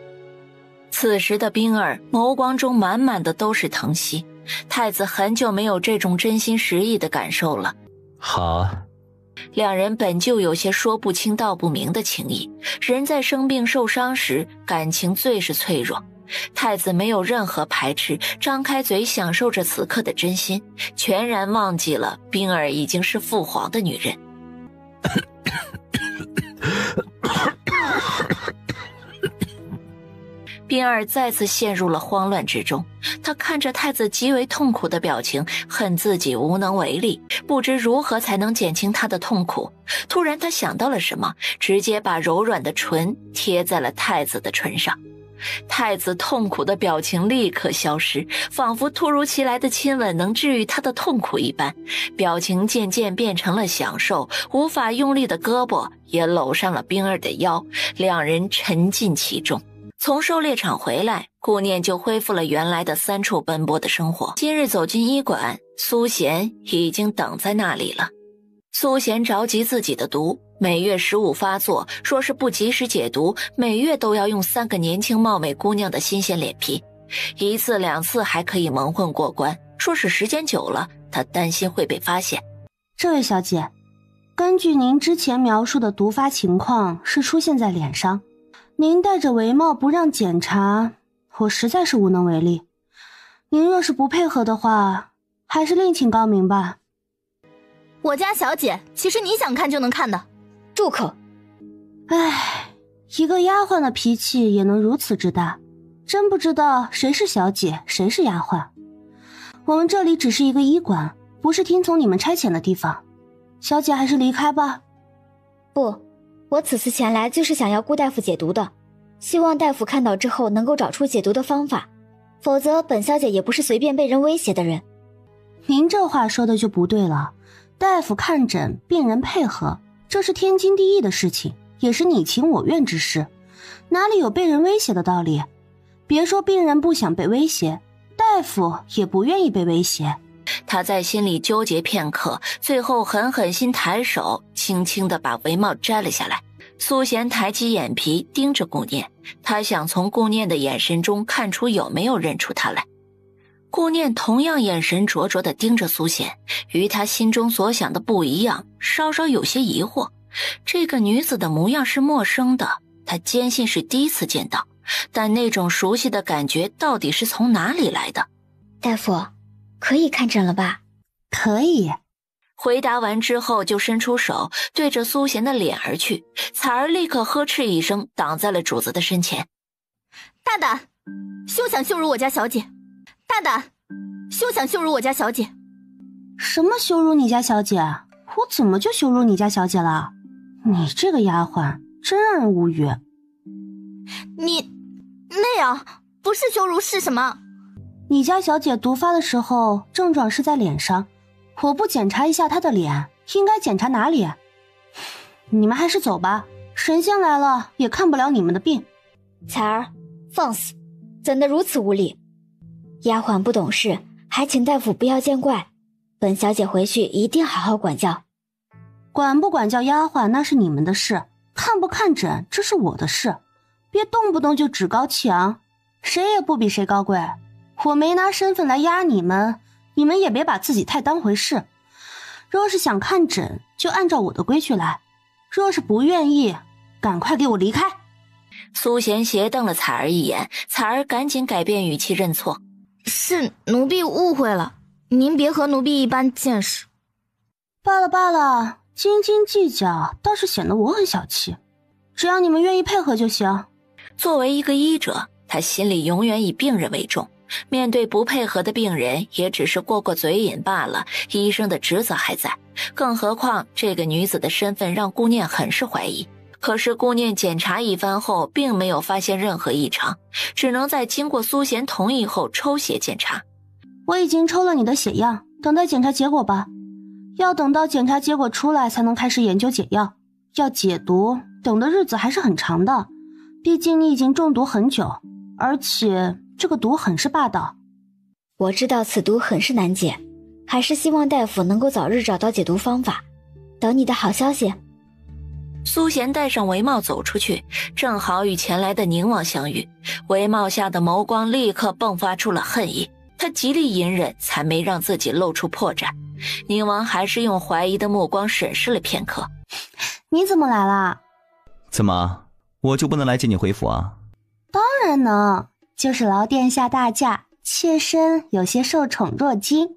此时的冰儿眸光中满满的都是疼惜，太子很久没有这种真心实意的感受了。好。两人本就有些说不清道不明的情谊，人在生病受伤时，感情最是脆弱。太子没有任何排斥，张开嘴享受着此刻的真心，全然忘记了冰儿已经是父皇的女人。冰儿再次陷入了慌乱之中，她看着太子极为痛苦的表情，恨自己无能为力，不知如何才能减轻他的痛苦。突然她想到了什么，直接把柔软的唇贴在了太子的唇上。太子痛苦的表情立刻消失，仿佛突如其来的亲吻能治愈他的痛苦一般，表情渐渐变成了享受，无法用力的胳膊也搂上了冰儿的腰，两人沉浸其中。从狩猎场回来，顾念就恢复了原来的三处奔波的生活。今日走进医馆，苏贤已经等在那里了。苏贤着急自己的毒，每月15发作，说是不及时解毒，每月都要用3个年轻貌美姑娘的新鲜脸皮，1次2次还可以蒙混过关，说是时间久了，他担心会被发现。这位小姐，根据您之前描述的毒发情况，是出现在脸上。您戴着围帽不让检查，我实在是无能为力。您若是不配合的话，还是另请高明吧。我家小姐岂是你想看就能看的？住口！唉，一个丫鬟的脾气也能如此之大，真不知道谁是小姐，谁是丫鬟。我们这里只是一个医馆，不是听从你们差遣的地方。小姐还是离开吧。不，我此次前来就是想要顾大夫解毒的，希望大夫看到之后能够找出解毒的方法，否则本小姐也不是随便被人威胁的人。您这话说的就不对了，大夫看诊，病人配合，这是天经地义的事情，也是你情我愿之事，哪里有被人威胁的道理？别说病人不想被威胁，大夫也不愿意被威胁。他在心里纠结片刻，最后狠心抬手，轻轻地把围帽摘了下来。苏贤抬起眼皮盯着顾念，他想从顾念的眼神中看出有没有认出他来。顾念同样眼神灼灼地盯着苏贤，与他心中所想的不一样，稍稍有些疑惑。这个女子的模样是陌生的，他坚信是第一次见到，但那种熟悉的感觉到底是从哪里来的？大夫，可以看诊了吧？可以。回答完之后就伸出手对着苏贤的脸而去，彩儿立刻呵斥一声，挡在了主子的身前。大胆，休想羞辱我家小姐！大胆，休想羞辱我家小姐！什么羞辱你家小姐？我怎么就羞辱你家小姐了？你这个丫鬟真让人无语。你那样不是羞辱是什么？你家小姐毒发的时候症状是在脸上，我不检查一下她的脸，应该检查哪里？你们还是走吧，神仙来了也看不了你们的病。彩儿，放肆，怎的如此无礼？丫鬟不懂事，还请大夫不要见怪。本小姐回去一定好好管教。管不管教丫鬟那是你们的事，看不看诊这是我的事，别动不动就趾高气昂，谁也不比谁高贵。我没拿身份来压你们，你们也别把自己太当回事。若是想看诊，就按照我的规矩来；若是不愿意，赶快给我离开。苏贤斜瞪了彩儿一眼，彩儿赶紧改变语气认错：“是奴婢误会了，您别和奴婢一般见识。”罢了罢了，斤斤计较倒是显得我很小气。只要你们愿意配合就行。作为一个医者，他心里永远以病人为重。面对不配合的病人，也只是过过嘴瘾罢了，医生的职责还在。更何况这个女子的身份让顾念很是怀疑。可是顾念检查一番后并没有发现任何异常，只能在经过苏贤同意后抽血检查。我已经抽了你的血样，等待检查结果吧。要等到检查结果出来才能开始研究解药，要解毒等的日子还是很长的，毕竟你已经中毒很久，而且这个毒很是霸道。我知道此毒很是难解，还是希望大夫能够早日找到解毒方法。等你的好消息。苏贤戴上帷帽走出去，正好与前来的宁王相遇。帷帽下的眸光立刻迸发出了恨意，他极力隐忍，才没让自己露出破绽。宁王还是用怀疑的目光审视了片刻。你怎么来了？怎么，我就不能来接你回府啊？当然能，就是劳殿下大驾，妾身有些受宠若惊。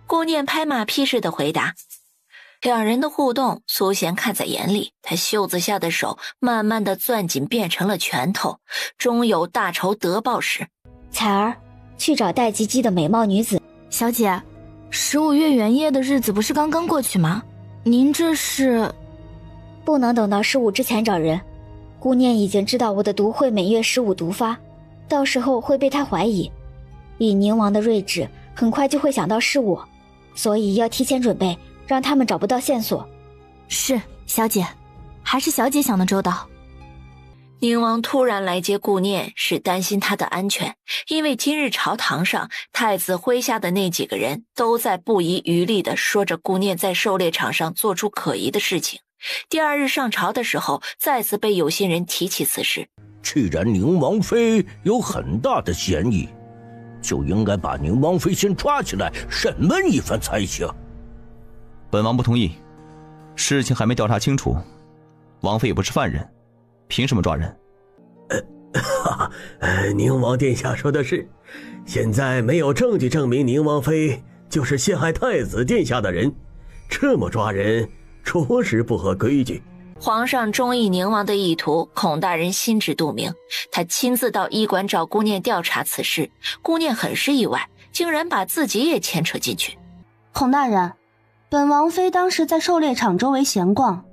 顾念拍马屁似的回答。两人的互动，苏贤看在眼里，他袖子下的手慢慢的攥紧，变成了拳头。终有大仇得报时。彩儿，去找戴吉姬的美貌女子。小姐，15月元夜的日子不是刚刚过去吗？您这是……不能等到15之前找人。顾念已经知道我的毒会每月15毒发，到时候会被他怀疑。以宁王的睿智，很快就会想到是我，所以要提前准备，让他们找不到线索。是，小姐，还是小姐想的周到。宁王突然来接顾念，是担心他的安全，因为今日朝堂上，太子麾下的那几个人都在不遗余力地说着顾念在狩猎场上做出可疑的事情。第二日上朝的时候，再次被有心人提起此事。既然宁王妃有很大的嫌疑，就应该把宁王妃先抓起来审问一番才行。本王不同意，事情还没调查清楚，王妃也不是犯人，凭什么抓人？宁王殿下说的是，现在没有证据证明宁王妃就是陷害太子殿下的人，这么抓人着实不合规矩。皇上中意宁王的意图，孔大人心知肚明。他亲自到医馆找顾念调查此事，顾念很是意外，竟然把自己也牵扯进去。孔大人，本王妃当时在狩猎场周围闲逛，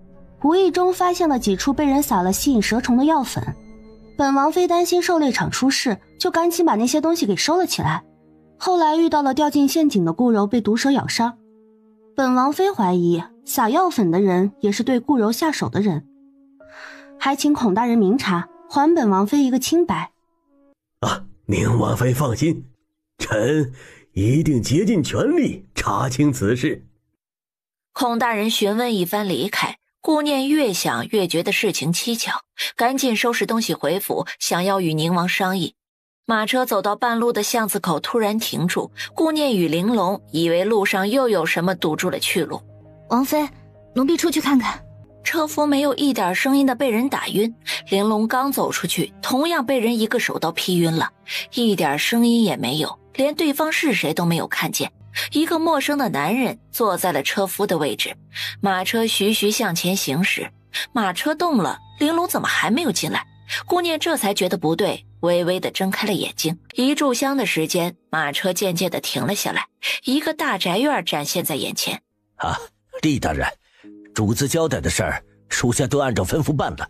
无意中发现了几处被人撒了吸引蛇虫的药粉。本王妃担心狩猎场出事，就赶紧把那些东西给收了起来。后来遇到了掉进陷阱的顾柔被毒蛇咬伤，本王妃怀疑撒药粉的人也是对顾柔下手的人，还请孔大人明察，还本王妃一个清白。宁王妃放心，臣一定竭尽全力查清此事。孔大人询问一番离开，顾念越想越觉得事情蹊跷，赶紧收拾东西回府，想要与宁王商议。马车走到半路的巷子口突然停住，顾念与玲珑以为路上又有什么堵住了去路。王妃，奴婢出去看看。车夫没有一点声音的被人打晕，玲珑刚走出去，同样被人一个手刀劈晕了，一点声音也没有，连对方是谁都没有看见。一个陌生的男人坐在了车夫的位置，马车徐徐向前行驶。马车动了，玲珑怎么还没有进来？顾念这才觉得不对，微微地睁开了眼睛。一炷香的时间，马车渐渐地停了下来，一个大宅院展现在眼前。厉大人，主子交代的事儿，属下都按照吩咐办了。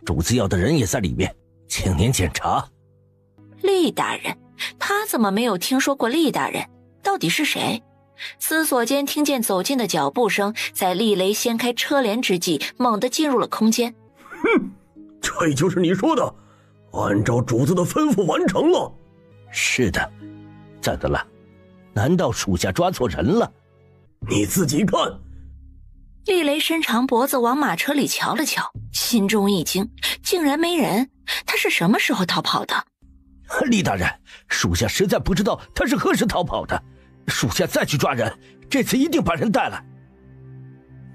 主子要的人也在里面，请您检查。厉大人？他怎么没有听说过厉大人？到底是谁？思索间，听见走近的脚步声，在厉雷掀开车帘之际，猛地进入了空间。这就是你说的，按照主子的吩咐完成了。是的，怎么了？难道属下抓错人了？你自己看。厉雷伸长脖子往马车里瞧了瞧，心中一惊，竟然没人。他是什么时候逃跑的？厉大人，属下实在不知道他是何时逃跑的，属下再去抓人，这次一定把人带来。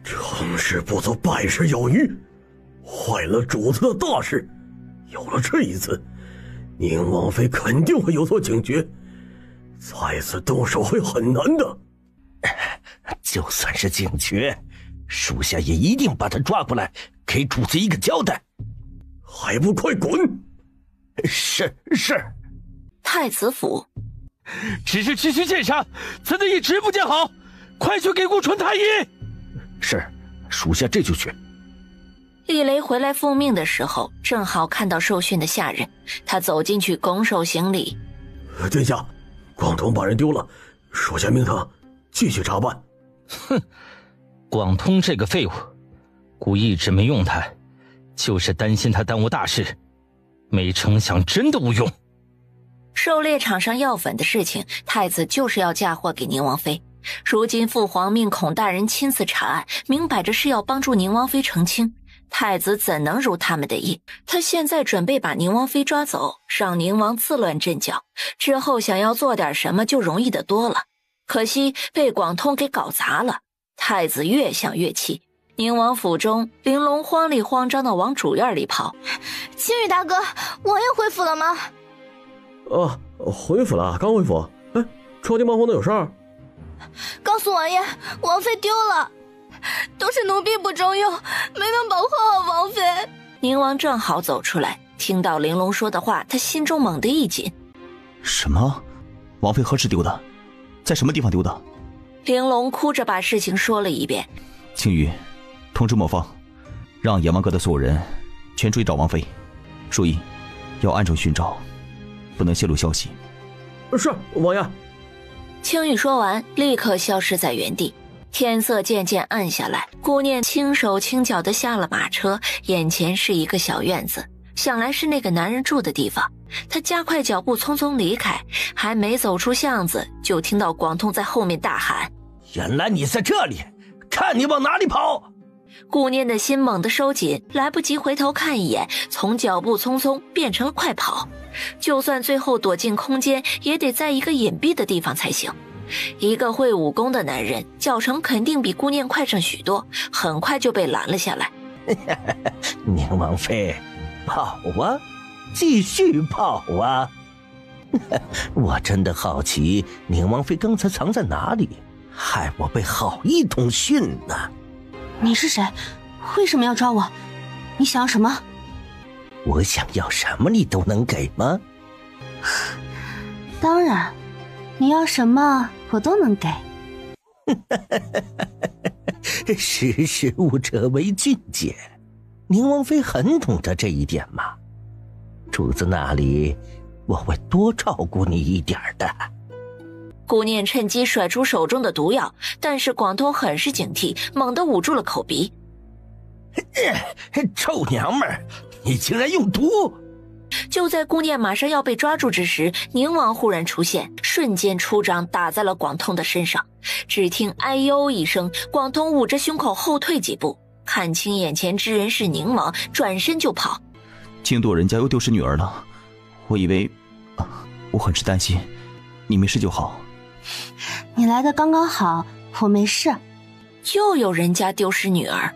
成事不足败事有余，坏了主子的大事。有了这一次，宁王妃肯定会有所警觉，再次动手会很难的。就算是警觉，属下也一定把他抓过来，给主子一个交代。还不快滚！是。太子府，只是区区剑杀，怎的一直不见好？快去给顾纯太医。是，属下这就去。厉雷回来复命的时候，正好看到受训的下人，他走进去拱手行礼。殿下，广通把人丢了，属下命他继续查办。哼，广通这个废物，故一直没用他，就是担心他耽误大事，没成想真的无用。狩猎场上药粉的事情，太子就是要嫁祸给宁王妃。如今父皇命孔大人亲自查案，明摆着是要帮助宁王妃澄清。太子怎能如他们的意？他现在准备把宁王妃抓走，让宁王自乱阵脚，之后想要做点什么就容易得多了。可惜被广通给搞砸了，太子越想越气。宁王府中，玲珑慌里慌张地往主院里跑。青羽大哥，王爷回府了吗？回府了，刚回府。超级帮帮的有事儿？告诉王爷，王妃丢了，都是奴婢不中用，没能保护好王妃。宁王正好走出来，听到玲珑说的话，他心中猛地一紧。什么？王妃何时丢的？在什么地方丢的？玲珑哭着把事情说了一遍。青羽，通知磨坊，让阎王阁的所有人全追找王妃，注意要暗中寻找，不能泄露消息。是，王爷。青羽说完，立刻消失在原地。天色渐渐暗下来，顾念轻手轻脚地下了马车，眼前是一个小院子，想来是那个男人住的地方。他加快脚步匆匆离开，还没走出巷子，就听到广通在后面大喊：原来你在这里，看你往哪里跑！顾念的心猛地收紧，来不及回头看一眼，从脚步匆匆变成了快跑。就算最后躲进空间，也得在一个隐蔽的地方才行。一个会武功的男人，脚程肯定比顾念快上许多，很快就被拦了下来。宁王妃，跑啊，继续跑啊！我真的好奇，宁王妃刚才藏在哪里，害我被好一通训呢。你是谁？为什么要抓我？你想要什么？我想要什么你都能给吗？当然，你要什么我都能给。识时务者为俊杰，宁王妃很懂得这一点嘛。主子那里我会多照顾你一点的。顾念趁机甩出手中的毒药，但是广通很是警惕，猛地捂住了口鼻。臭娘们儿，你竟然用毒！就在顾念马上要被抓住之时，宁王忽然出现，瞬间出掌打在了广通的身上。只听哎呦一声，广通捂着胸口后退几步，看清眼前之人是宁王，转身就跑。京都人家又丢失女儿了，我以为，我很是担心。你没事就好。你来的刚刚好，我没事。又有人家丢失女儿。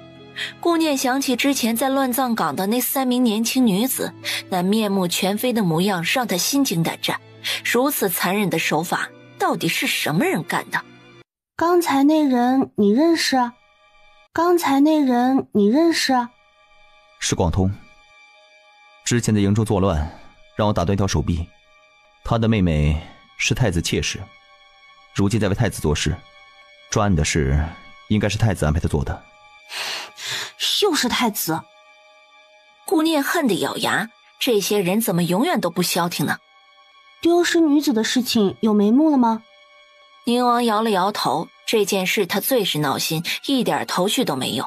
顾念想起之前在乱葬岗的那3名年轻女子，那面目全非的模样让他心惊胆战。如此残忍的手法，到底是什么人干的？刚才那人你认识？是广通。之前在营中作乱，让我打断一条手臂。他的妹妹是太子妾室，如今在为太子做事，专案的事应该是太子安排他做的。又是太子！顾念恨得咬牙，这些人怎么永远都不消停呢？丢失女子的事情有眉目了吗？宁王摇了摇头，这件事他最是闹心，一点头绪都没有。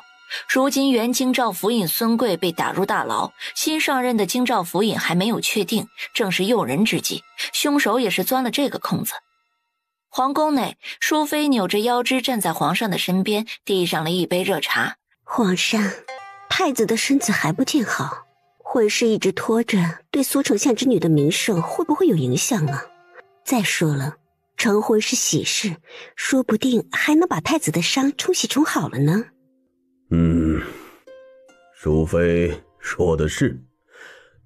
如今原京兆府尹孙贵被打入大牢，新上任的京兆府尹还没有确定，正是诱人之计，凶手也是钻了这个空子。皇宫内，淑妃扭着腰肢站在皇上的身边，递上了一杯热茶。皇上，太子的身子还不见好，婚事一直拖着，对苏丞相之女的名声会不会有影响啊？再说了，成婚是喜事，说不定还能把太子的伤冲洗冲好了呢。淑妃说的是，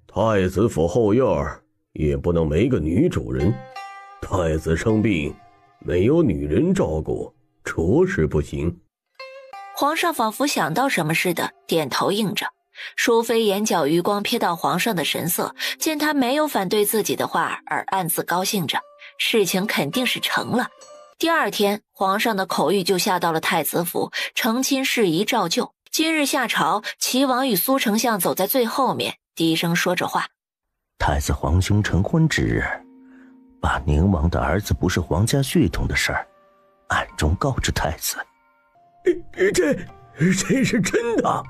太子府后院也不能没个女主人，太子生病没有女人照顾，着实不行。皇上仿佛想到什么似的，点头应着。淑妃眼角余光瞥到皇上的神色，见他没有反对自己的话，而暗自高兴着，事情肯定是成了。第二天，皇上的口谕就下到了太子府，成亲事宜照旧。今日下朝，齐王与苏丞相走在最后面，低声说着话。太子皇兄成婚之日，把宁王的儿子不是皇家血统的事儿暗中告知太子。这是真的？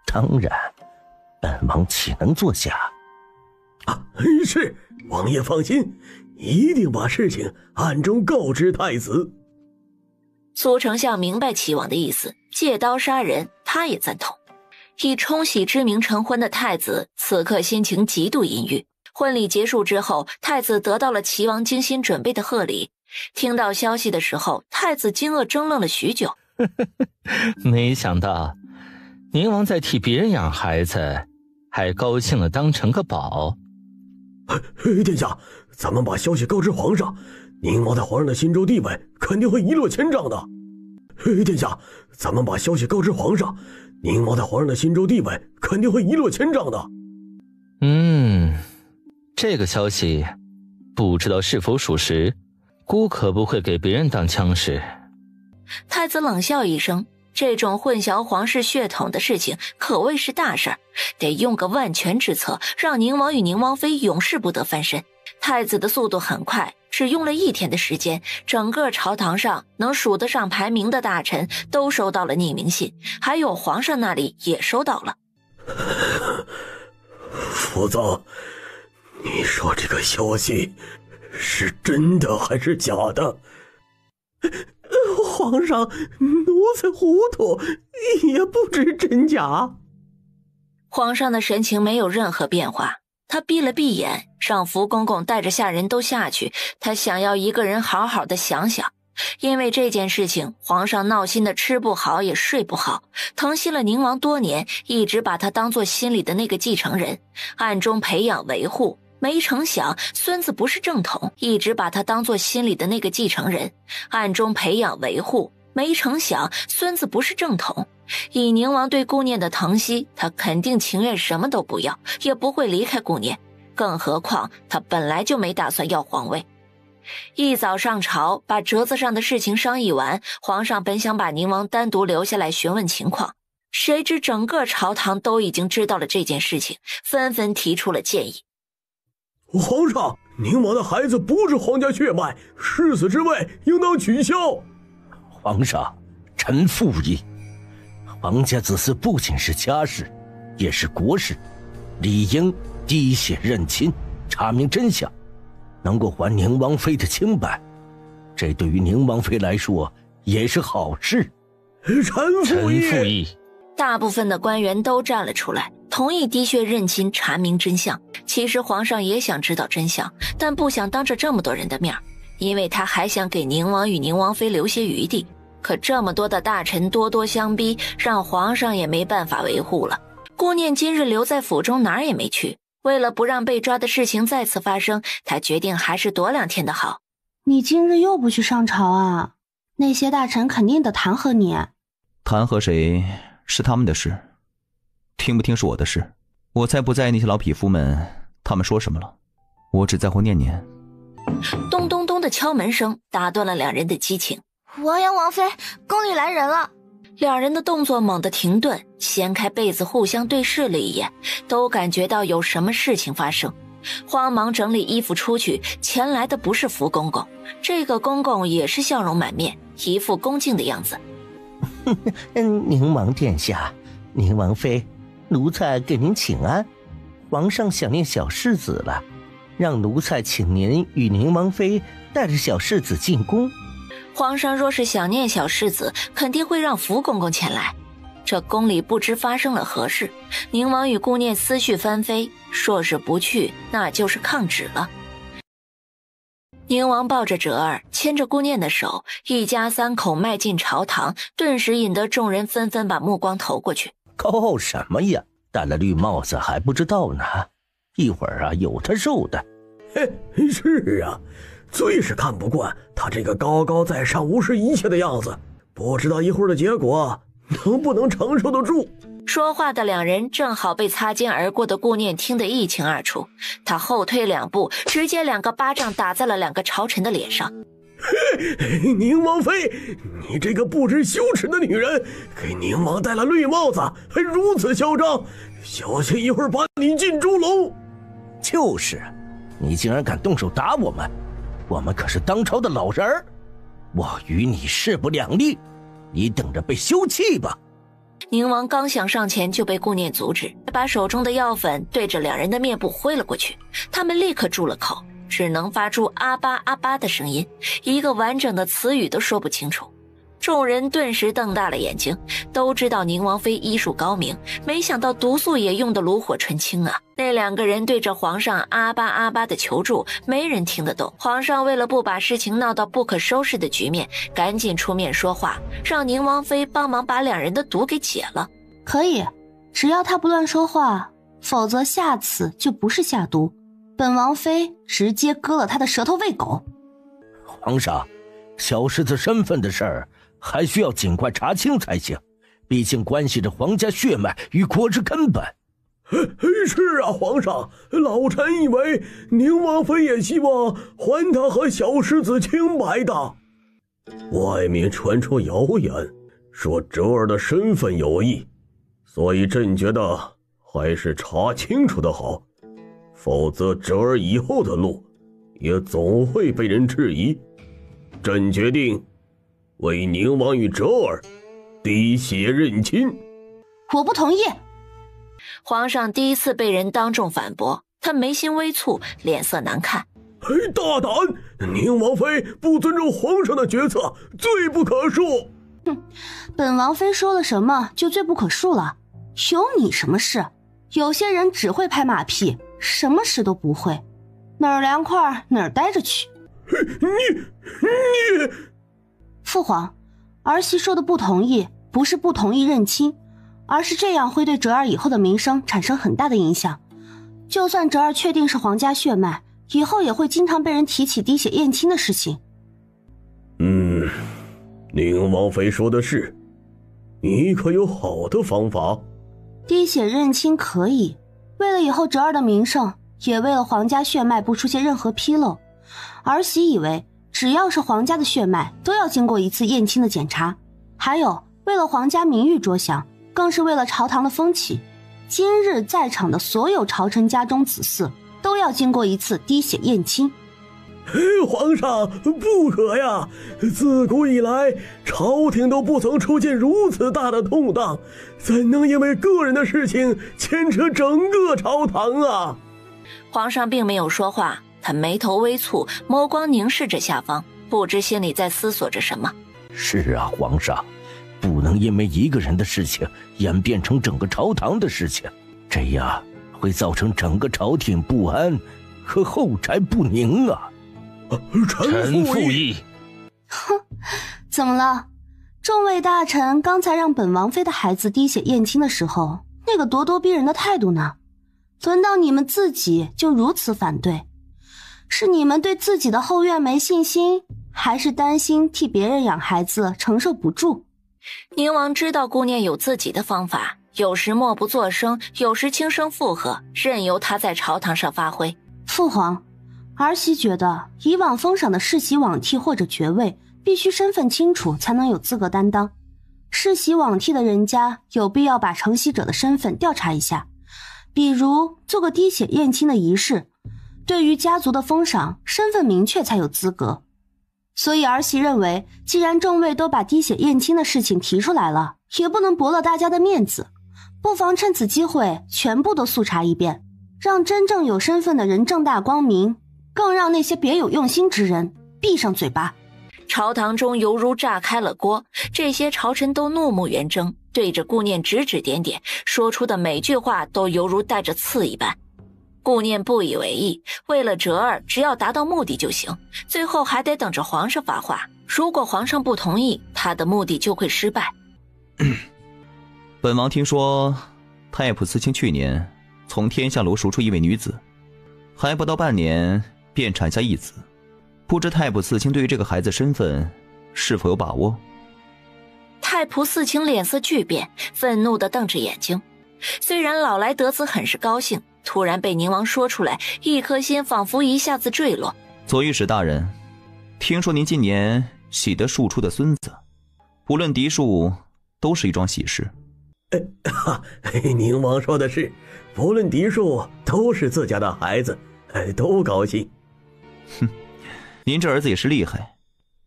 当然，本王岂能作假？是，王爷放心，一定把事情暗中告知太子。苏丞相明白齐王的意思，借刀杀人，他也赞同。以冲喜之名成婚的太子，此刻心情极度阴郁。婚礼结束之后，太子得到了齐王精心准备的贺礼。听到消息的时候，太子惊愕怔愣了许久。没想到宁王在替别人养孩子，还高兴了当成个宝。殿下，咱们把消息告知皇上，宁王在皇上的心中地位肯定会一落千丈的。殿下，咱们把消息告知皇上，宁王在皇上的心中地位肯定会一落千丈的。这个消息不知道是否属实，姑可不会给别人当枪使。太子冷笑一声，这种混淆皇室血统的事情可谓是大事儿，得用个万全之策，让宁王与宁王妃永世不得翻身。太子的速度很快，只用了1天的时间，整个朝堂上能数得上排名的大臣都收到了匿名信，还有皇上那里也收到了。福子，你说这个消息是真的还是假的？皇上，奴才糊涂，也不知真假。皇上的神情没有任何变化，他闭了闭眼，让福公公带着下人都下去，他想要一个人好好的想想。因为这件事情，皇上闹心的吃不好也睡不好，疼惜了宁王多年，一直把他当作心里的那个继承人，暗中培养维护。没成想孙子不是正统，一直把他当作心里的那个继承人，暗中培养维护。没成想孙子不是正统，以宁王对顾念的疼惜，他肯定情愿什么都不要，也不会离开顾念，更何况他本来就没打算要皇位。一早上朝，把折子上的事情商议完，皇上本想把宁王单独留下来询问情况，谁知整个朝堂都已经知道了这件事情，纷纷提出了建议。皇上，宁王的孩子不是皇家血脉，世子之位应当取消。皇上，臣附议。皇家子嗣不仅是家事，也是国事，理应滴血认亲，查明真相，能够还宁王妃的清白，这对于宁王妃来说也是好事。臣父议。大部分的官员都站了出来，同意滴血认亲，查明真相。其实皇上也想知道真相，但不想当着这么多人的面，因为他还想给宁王与宁王妃留些余地。可这么多的大臣多多相逼，让皇上也没办法维护了。顾念今日留在府中，哪儿也没去。为了不让被抓的事情再次发生，他决定还是躲2天的好。你今日又不去上朝啊？那些大臣肯定得弹劾你。弹劾谁是他们的事，听不听是我的事。我才不在意那些老匹夫们他们说什么了，我只在乎念念。咚咚咚的敲门声打断了2人的激情。王爷王妃，宫里来人了。2人的动作猛地停顿，掀开被子互相对视了一眼，都感觉到有什么事情发生，慌忙整理衣服出去。前来的不是福公公，这个公公也是笑容满面，一副恭敬的样子。宁王殿下，宁王妃，奴才给您请安。皇上想念小世子了，让奴才请您与宁王妃带着小世子进宫。皇上若是想念小世子，肯定会让福公公前来。这宫里不知发生了何事，宁王与顾念思绪翻飞，说是不去，那就是抗旨了。宁王抱着哲儿，牵着顾念的手，一家3口迈进朝堂，顿时引得众人纷纷把目光投过去。高傲什么呀？戴了绿帽子还不知道呢，一会儿啊有他受的。是啊，最是看不惯他这个高高在上无视一切的样子，不知道一会儿的结果能不能承受得住。说话的2人正好被擦肩而过的顾念听得一清二楚，他后退2步，直接2个巴掌打在了2个朝臣的脸上。宁王妃，你这个不知羞耻的女人，给宁王戴了绿帽子还如此嚣张，小心一会儿把你进猪笼。就是，你竟然敢动手打我们，我们可是当朝的老人儿，我与你势不两立，你等着被休弃吧。宁王刚想上前就被顾念阻止，把手中的药粉对着2人的面部挥了过去，他们立刻住了口，只能发出阿巴阿巴的声音，一个完整的词语都说不清楚。众人顿时瞪大了眼睛，都知道宁王妃医术高明，没想到毒素也用得炉火纯青啊！那2个人对着皇上阿巴阿巴的求助，没人听得懂。皇上为了不把事情闹到不可收拾的局面，赶紧出面说话，让宁王妃帮忙把2人的毒给解了。可以，只要他不乱说话，否则下次就不是下毒，本王妃直接割了他的舌头喂狗。皇上，小世子身份的事儿还需要尽快查清才行，毕竟关系着皇家血脉与国之根本。是啊，皇上，老臣以为宁王妃也希望还他和小世子清白的。外面传出谣言，说哲儿的身份有异，所以朕觉得还是查清楚的好，否则哲儿以后的路也总会被人质疑。朕决定为宁王与哲儿滴血认亲。我不同意。皇上第一次被人当众反驳，他眉心微蹙，脸色难看。大胆！宁王妃不尊重皇上的决策，罪不可恕。本王妃说了什么就罪不可恕了？有你什么事？有些人只会拍马屁，什么事都不会，哪儿凉快哪儿待着去。你父皇，儿媳说的不同意，不是不同意认亲，而是这样会对哲儿以后的名声产生很大的影响。就算哲儿确定是皇家血脉，以后也会经常被人提起滴血验亲的事情。宁王妃说的是，你可有好的方法？滴血认亲可以，为了以后哲儿的名声，也为了皇家血脉不出现任何纰漏。儿媳以为只要是皇家的血脉都要经过一次验亲的检查，还有为了皇家名誉着想，更是为了朝堂的风气，今日在场的所有朝臣家中子嗣都要经过一次滴血验亲。皇上不可呀，自古以来朝廷都不曾出现如此大的动荡，怎能因为个人的事情牵扯整个朝堂啊？皇上并没有说话，他眉头微蹙，眸光凝视着下方，不知心里在思索着什么。是啊，皇上，不能因为一个人的事情演变成整个朝堂的事情，这样会造成整个朝廷不安和后宅不宁啊！臣附议。哼，怎么了？众位大臣刚才让本王妃的孩子滴血验亲的时候，那个咄咄逼人的态度呢？轮到你们自己就如此反对，是你们对自己的后院没信心，还是担心替别人养孩子承受不住？宁王知道顾念有自己的方法，有时默不作声，有时轻声附和，任由他在朝堂上发挥。父皇，儿媳觉得以往封赏的世袭罔替或者爵位必须身份清楚才能有资格担当，世袭罔替的人家有必要把承袭者的身份调查一下，比如做个滴血验亲的仪式，对于家族的封赏身份明确才有资格。所以儿媳认为，既然众位都把滴血验亲的事情提出来了，也不能驳了大家的面子，不妨趁此机会全部都速查一遍，让真正有身份的人正大光明，更让那些别有用心之人闭上嘴巴。朝堂中犹如炸开了锅，这些朝臣都怒目圆睁，对着顾念指指点点，说出的每句话都犹如带着刺一般。顾念不以为意，为了哲儿，只要达到目的就行，最后还得等着皇上发话。如果皇上不同意，他的目的就会失败。本王听说太仆寺卿去年从天下楼赎出一位女子，还不到半年便产下一子，不知太仆寺卿对于这个孩子身份是否有把握？太仆寺卿脸色巨变，愤怒地瞪着眼睛。虽然老来得子很是高兴，突然被宁王说出来，一颗心仿佛一下子坠落。左御史大人，听说您今年喜得庶出的孙子，无论嫡庶都是一桩喜事。宁王说的是，无论嫡庶都是自家的孩子，都高兴。哼，您这儿子也是厉害，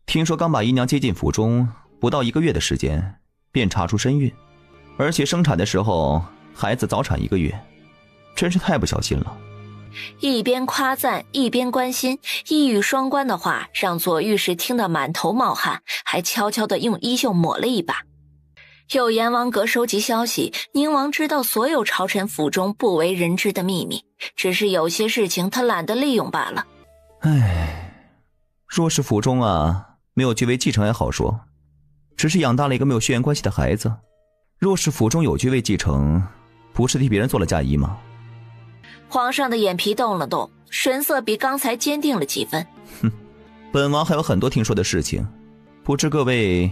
听说刚把姨娘接进府中，不到1个月的时间便查出身孕，而且生产的时候孩子早产1个月，真是太不小心了。一边夸赞一边关心，一语双关的话让左御史听得满头冒汗，还悄悄地用衣袖抹了一把。有阎王阁收集消息，宁王知道所有朝臣府中不为人知的秘密，只是有些事情他懒得利用罢了。若是府中没有爵位继承还好说，只是养大了一个没有血缘关系的孩子。若是府中有爵位继承，不是替别人做了嫁衣吗？皇上的眼皮动了动，神色比刚才坚定了几分。本王还有很多听说的事情，不知各位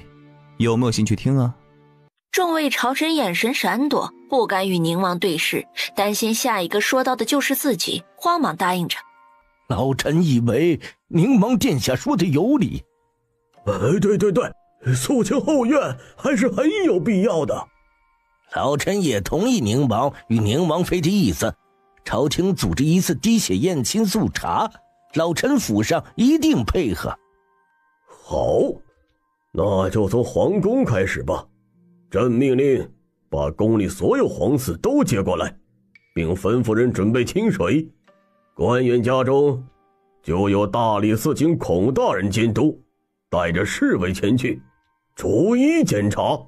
有没有兴趣听啊？众位朝臣眼神闪躲，不敢与宁王对视，担心下一个说到的就是自己，慌忙答应着。老臣以为宁王殿下说的有理。对，肃清后院还是很有必要的。老臣也同意宁王与宁王妃的意思，朝廷组织一次滴血验亲速查，老臣府上一定配合。好，那就从皇宫开始吧。朕命令把宫里所有皇嗣都接过来，并吩咐人准备清水。官员家中就由大理寺卿孔大人监督，带着侍卫前去，逐一检查。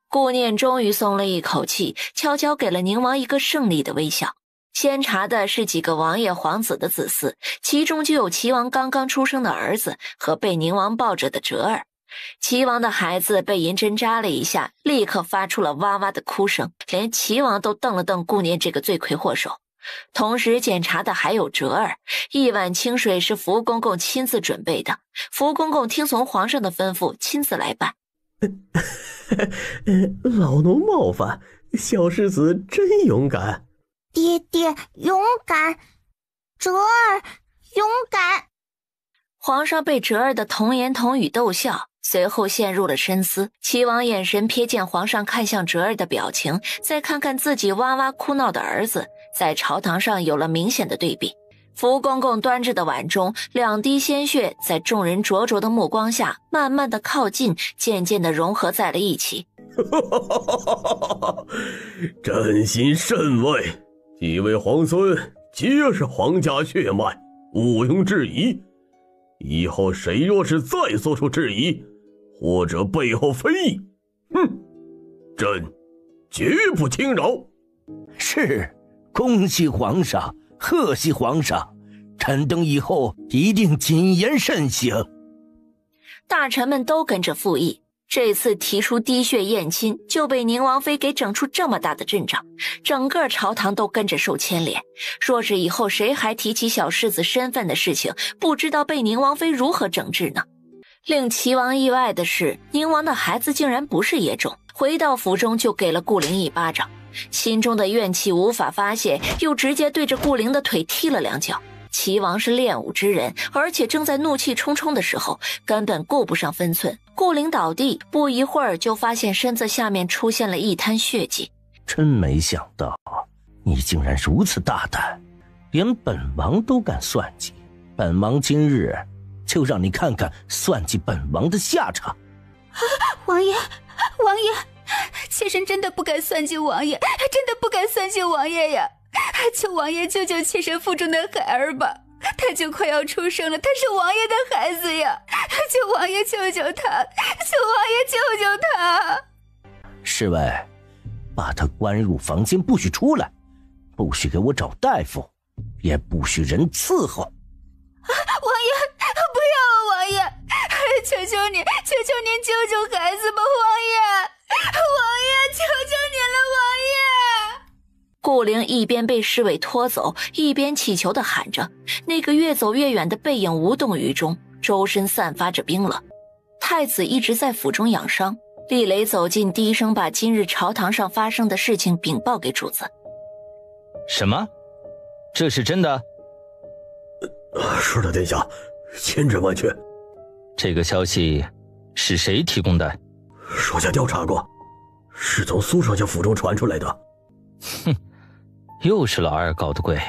顾念终于松了一口气，悄悄给了宁王一个胜利的微笑。先查的是几个王爷皇子的子嗣，其中就有齐王刚刚出生的儿子和被宁王抱着的哲儿。齐王的孩子被银针扎了一下，立刻发出了哇哇的哭声，连齐王都瞪了瞪顾念这个罪魁祸首。同时检查的还有哲儿，一碗清水是福公公亲自准备的，福公公听从皇上的吩咐亲自来办。老奴冒犯，小世子真勇敢。爹爹勇敢，哲儿勇敢。皇上被哲儿的童言童语逗笑，随后陷入了深思。齐王眼神瞥见皇上看向哲儿的表情，再看看自己哇哇哭闹的儿子，在朝堂上有了明显的对比。福公公端着的碗中2滴鲜血在众人灼灼的目光下慢慢的靠近，渐渐的融合在了一起。朕心甚慰，几位皇孙皆是皇家血脉，毋庸置疑。以后谁若是再做出质疑，或者背后非议，朕绝不轻饶。是，恭喜皇上，贺喜皇上，臣等以后一定谨言慎行。大臣们都跟着附议。这次提出滴血验亲，就被宁王妃给整出这么大的阵仗，整个朝堂都跟着受牵连。若是以后谁还提起小世子身份的事情，不知道被宁王妃如何整治呢？令齐王意外的是，宁王的孩子竟然不是野种，回到府中就给了顾灵一巴掌，心中的怨气无法发泄，又直接对着顾灵的腿踢了2脚。齐王是练武之人，而且正在怒气冲冲的时候，根本顾不上分寸。顾灵倒地，不一会儿就发现身子下面出现了一滩血迹。真没想到，你竟然如此大胆，连本王都敢算计。本王今日就让你看看算计本王的下场。王爷，妾身真的不敢算计王爷，真的不敢算计王爷呀！求王爷救救妾身腹中的孩儿吧，他就快要出生了，他是王爷的孩子呀！求王爷救救他，求王爷救救他！侍卫，把他关入房间，不许出来，不许给我找大夫，也不许人伺候。王爷，不要啊，王爷！求求您救救孩子吧，王爷！王爷，求求您了，王爷！顾灵一边被侍卫拖走，一边乞求地喊着，那个越走越远的背影无动于衷，周身散发着冰冷。太子一直在府中养伤，厉雷走近，低声把今日朝堂上发生的事情禀报给主子。什么？这是真的？是的，殿下，千真万确。这个消息是谁提供的？属下调查过，是从苏上将府中传出来的。哼，又是老二搞的鬼，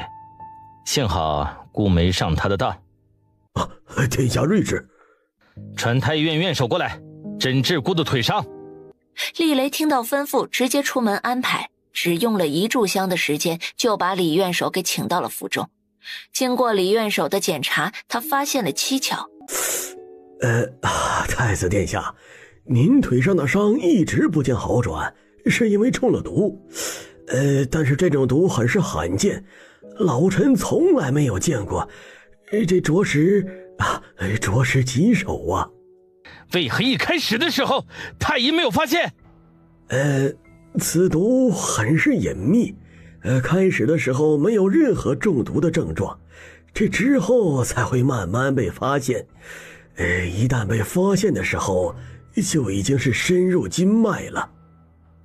幸好顾没上他的当。殿下睿智。传太医院院手过来，诊治顾的腿伤。厉雷听到吩咐，直接出门安排，只用了1炷香的时间，就把李院手给请到了府中。经过李院手的检查，他发现了蹊跷。太子殿下，您腿上的伤一直不见好转，是因为中了毒。但是这种毒很是罕见，老臣从来没有见过，这着实棘手啊。为何一开始的时候太医没有发现？此毒很是隐秘，开始的时候没有任何中毒的症状，这之后才会慢慢被发现。一旦被发现的时候，就已经是深入经脉了。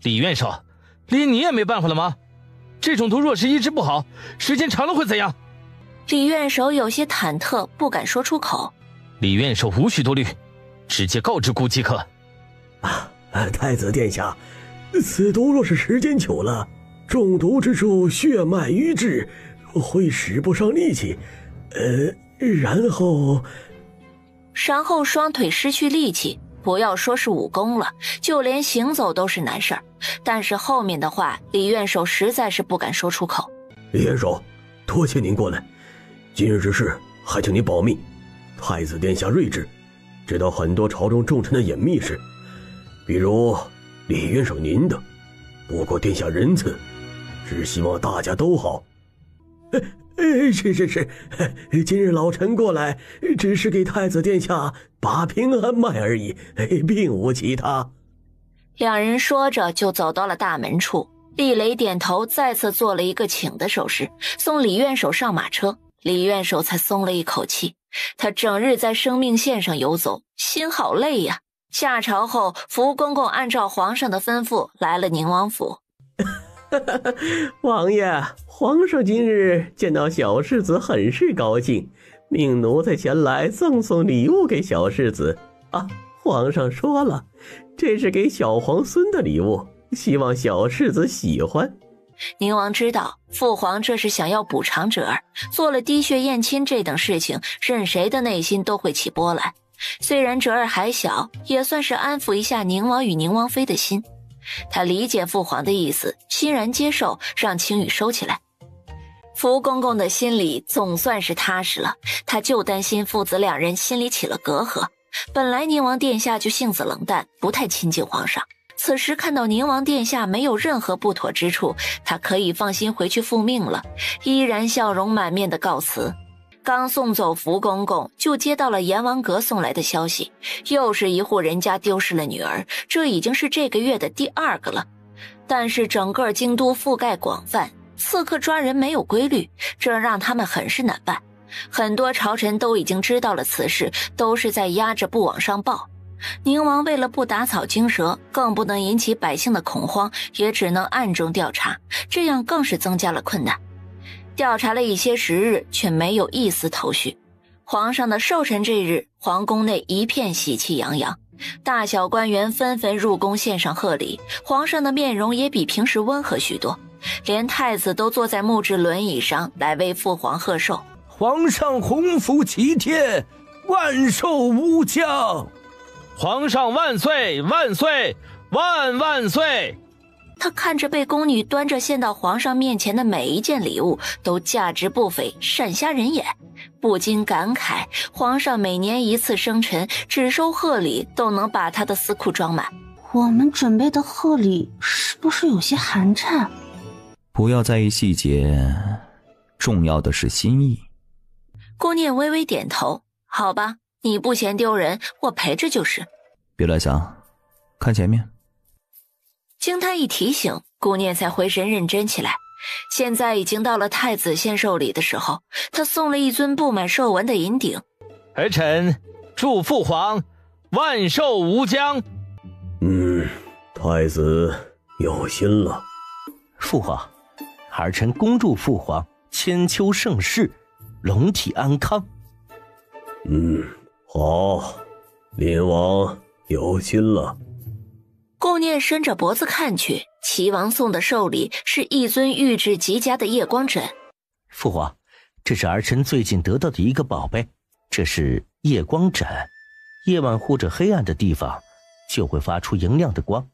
李院手，连你也没办法了吗？这种毒若是医治不好，时间长了会怎样？李院手有些忐忑，不敢说出口。李院手无需多虑，直接告知顾即可。太子殿下，此毒若是时间久了，中毒之处血脉瘀滞，会使不上力气，然后双腿失去力气，不要说是武功了，就连行走都是难事儿。但是后面的话，李院手实在是不敢说出口。李院手，多谢您过来，今日之事还请您保密。太子殿下睿智，知道很多朝中重臣的隐秘事，比如李院手您的。不过殿下仁慈，只希望大家都好。是，今日老臣过来，只是给太子殿下把平安脉而已，并无其他。两人说着就走到了大门处，厉雷点头，再次做了一个请的手势，送李院手上马车。李院手才松了一口气，他整日在生命线上游走，心好累呀。下朝后，福公公按照皇上的吩咐来了宁王府。王爷，皇上今日见到小世子很是高兴，命奴才前来赠送礼物给小世子。皇上说了，这是给小皇孙的礼物，希望小世子喜欢。宁王知道父皇这是想要补偿侄儿，做了滴血验亲这等事情，任谁的内心都会起波澜。虽然侄儿还小，也算是安抚一下宁王与宁王妃的心。他理解父皇的意思，欣然接受，让青羽收起来。福公公的心里总算是踏实了，他就担心父子两人心里起了隔阂。本来宁王殿下就性子冷淡，不太亲近皇上，此时看到宁王殿下没有任何不妥之处，他可以放心回去复命了，依然笑容满面的告辞。刚送走福公公，就接到了阎王阁送来的消息，又是一户人家丢失了女儿，这已经是这个月的第2个了。但是整个京都覆盖广泛，刺客抓人没有规律，这让他们很是难办。很多朝臣都已经知道了此事，都是在压着不往上报。宁王为了不打草惊蛇，更不能引起百姓的恐慌，也只能暗中调查，这样更是增加了困难。调查了一些时日，却没有一丝头绪。皇上的寿辰这日，皇宫内一片喜气洋洋，大小官员纷纷入宫献上贺礼，皇上的面容也比平时温和许多，连太子都坐在木质轮椅上来为父皇贺寿。皇上洪福齐天，万寿无疆！皇上万岁万岁万万岁！他看着被宫女端着献到皇上面前的每一件礼物都价值不菲，闪瞎人眼，不禁感慨，皇上每年一次生辰，只收贺礼都能把他的私库装满。我们准备的贺礼是不是有些寒碜？不要在意细节，重要的是心意。顾念微微点头，好吧，你不嫌丢人，我陪着就是。别乱想，看前面。经他一提醒，顾念才回神认真起来。现在已经到了太子献寿礼的时候，他送了一尊布满寿纹的银鼎。儿臣祝父皇万寿无疆。太子有心了。父皇，儿臣恭祝父皇千秋盛世，龙体安康。好，林王有心了。顾念伸着脖子看去，齐王送的寿礼是一尊玉质极佳的夜光枕。父皇，这是儿臣最近得到的一个宝贝，这是夜光枕，夜晚或者黑暗的地方就会发出莹亮的光，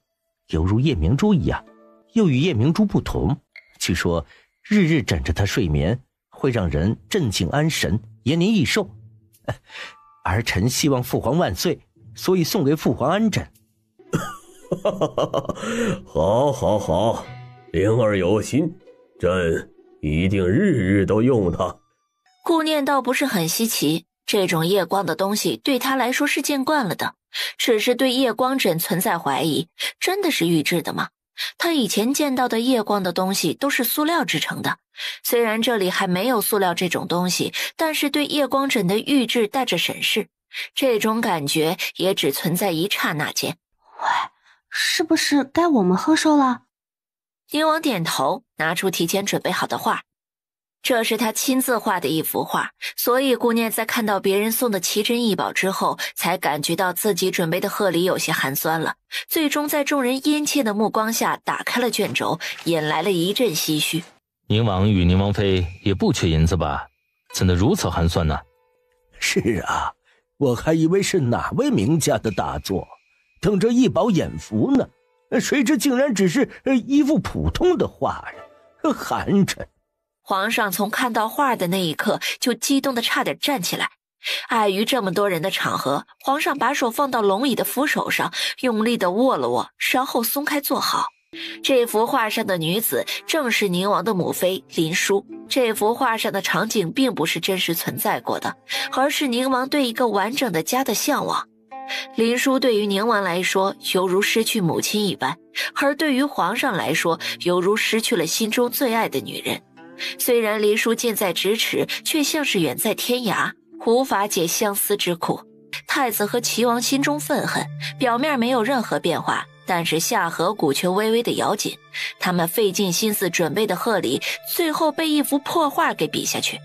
犹如夜明珠一样，又与夜明珠不同。据说日日枕着它睡眠，会让人镇静安神，延年益寿。儿臣希望父皇万岁，所以送给父皇安枕。好好好，灵儿有心，朕一定日日都用它。顾念倒不是很稀奇，这种夜光的东西对他来说是见惯了的，只是对夜光枕存在怀疑，真的是玉制的吗？他以前见到的夜光的东西都是塑料制成的，虽然这里还没有塑料这种东西，但是对夜光枕的玉制带着审视，这种感觉也只存在一刹那间。喂，是不是该我们喝寿了？宁王点头，拿出提前准备好的画。这是他亲自画的一幅画，所以顾念在看到别人送的奇珍异宝之后，才感觉到自己准备的贺礼有些寒酸了。最终在众人殷切的目光下打开了卷轴，引来了一阵唏嘘。宁王与宁王妃也不缺银子吧？怎的如此寒酸呢？是啊，我还以为是哪位名家的大作，等着一饱眼福呢，谁知竟然只是一幅普通的画呀，寒碜。皇上从看到画的那一刻就激动得差点站起来，碍于这么多人的场合，皇上把手放到龙椅的扶手上，用力地握了握，然后松开坐好。这幅画上的女子正是宁王的母妃林殊。这幅画上的场景并不是真实存在过的，而是宁王对一个完整的家的向往。林殊对于宁王来说犹如失去母亲一般，而对于皇上来说犹如失去了心中最爱的女人。虽然林殊近在咫尺，却像是远在天涯，无法解相思之苦。太子和齐王心中愤恨，表面没有任何变化，但是下颌骨却微微的咬紧。他们费尽心思准备的贺礼，最后被一幅破画给比下去。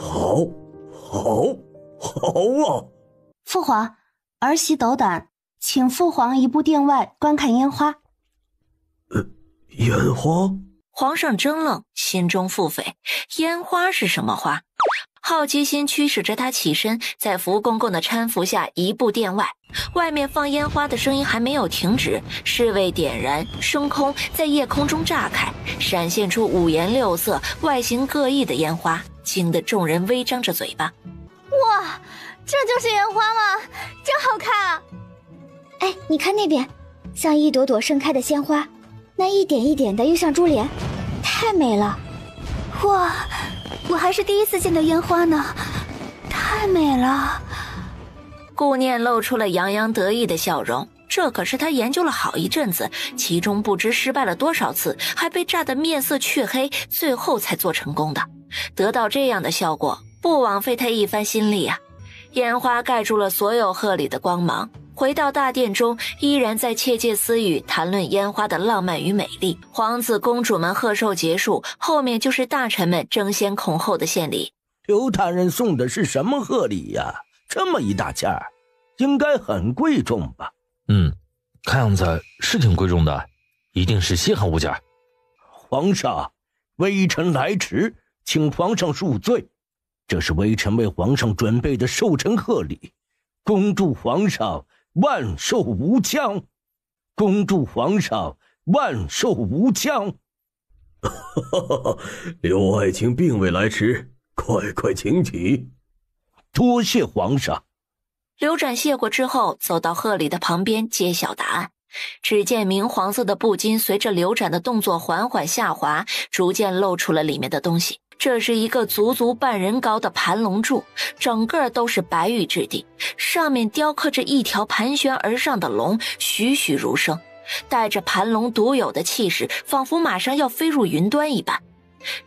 好啊！父皇，儿媳斗胆，请父皇移步殿外观看烟花。烟花？皇上怔愣，心中腹诽，烟花是什么花？好奇心驱使着他起身，在福公公的搀扶下移步殿外。外面放烟花的声音还没有停止，侍卫点燃，升空在夜空中炸开，闪现出五颜六色、外形各异的烟花，惊得众人微张着嘴巴。哇，这就是烟花吗？真好看啊！哎，你看那边，像一朵朵盛开的鲜花，那一点一点的又像珠帘，太美了。哇，我还是第一次见到烟花呢，太美了。顾念露出了洋洋得意的笑容，这可是他研究了好一阵子，其中不知失败了多少次，还被炸得面色黢黑，最后才做成功的。得到这样的效果，不枉费他一番心力啊！烟花盖住了所有鹤里的光芒。回到大殿中，依然在窃窃私语，谈论烟花的浪漫与美丽。皇子公主们贺寿结束，后面就是大臣们争先恐后的献礼。刘大人送的是什么贺礼呀？这么一大件儿，应该很贵重吧？看样子是挺贵重的，一定是稀罕物件。皇上，微臣来迟，请皇上恕罪。这是微臣为皇上准备的寿辰贺礼，恭祝皇上万寿无疆，恭祝皇上万寿无疆。刘爱卿并未来迟，快请起。多谢皇上。刘展谢过之后，走到贺礼的旁边揭晓答案。只见明黄色的布巾随着刘展的动作缓缓下滑，逐渐露出了里面的东西。这是一个足足半人高的盘龙柱，整个都是白玉质地，上面雕刻着一条盘旋而上的龙，栩栩如生，带着盘龙独有的气势，仿佛马上要飞入云端一般。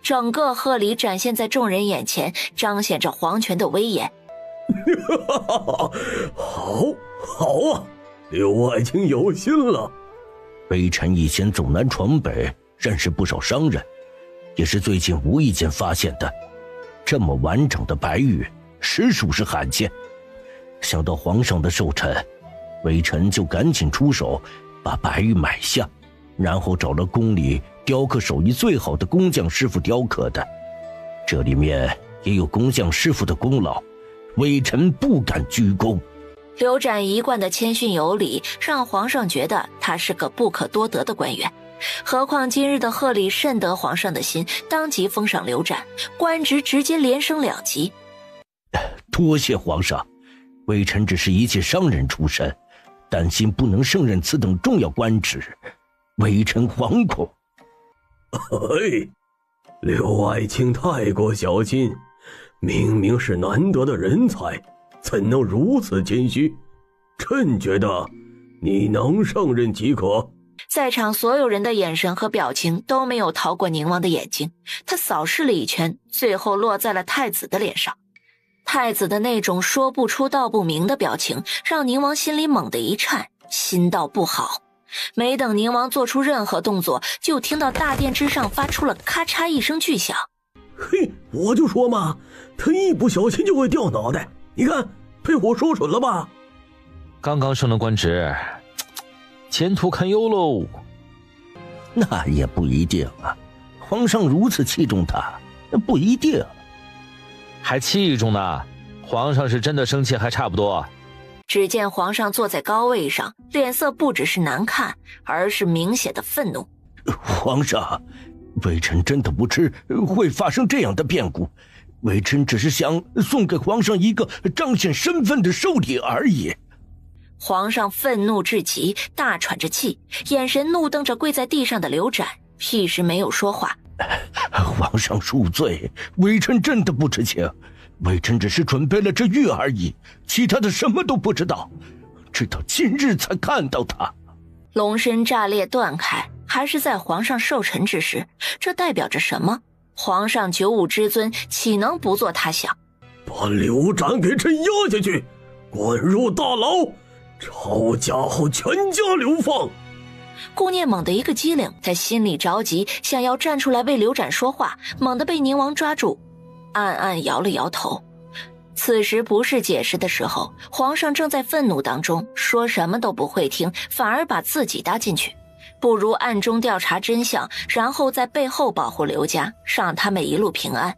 整个贺礼展现在众人眼前，彰显着皇权的威严。好啊，刘爱卿有心了。微臣以前走南闯北，认识不少商人，也是最近无意间发现的。这么完整的白玉，实属是罕见。想到皇上的寿辰，微臣就赶紧出手，把白玉买下，然后找了宫里雕刻手艺最好的工匠师傅雕刻的。这里面也有工匠师傅的功劳，微臣不敢居功。刘展一贯的谦逊有礼，让皇上觉得他是个不可多得的官员。何况今日的贺礼甚得皇上的心，当即封赏刘展，官职直接连升2级。多谢皇上，微臣只是一介商人出身，担心不能胜任此等重要官职，微臣惶恐。刘爱卿太过小心，明明是难得的人才，怎能如此谦虚？朕觉得你能胜任即可。在场所有人的眼神和表情都没有逃过宁王的眼睛，他扫视了一圈，最后落在了太子的脸上。太子的那种说不出道不明的表情，让宁王心里猛地一颤，心道不好。没等宁王做出任何动作，就听到大殿之上发出了咔嚓一声巨响。我就说嘛，他一不小心就会掉脑袋，你看被我说准了吧？刚刚升了官职，前途堪忧喽。那也不一定啊，皇上如此器重他，那不一定。还器重呢？皇上是真的生气还差不多。只见皇上坐在高位上，脸色不只是难看，而是明显的愤怒。皇上，微臣真的不知会发生这样的变故，微臣只是想送给皇上一个彰显身份的寿礼而已。皇上愤怒至极，大喘着气，眼神怒瞪着跪在地上的刘展，一时没有说话。皇上恕罪，微臣真的不知情，微臣只是准备了这玉而已，其他的什么都不知道，直到今日才看到他。龙身炸裂断开，还是在皇上寿辰之时，这代表着什么？皇上九五之尊岂能不做他想？把刘展给朕押下去，关入大牢，抄家后全家流放。顾念猛地一个机灵，他心里着急，想要站出来为刘展说话，猛地被宁王抓住，暗暗摇了摇头。此时不是解释的时候，皇上正在愤怒当中，说什么都不会听，反而把自己搭进去。不如暗中调查真相，然后在背后保护刘家，让他们一路平安。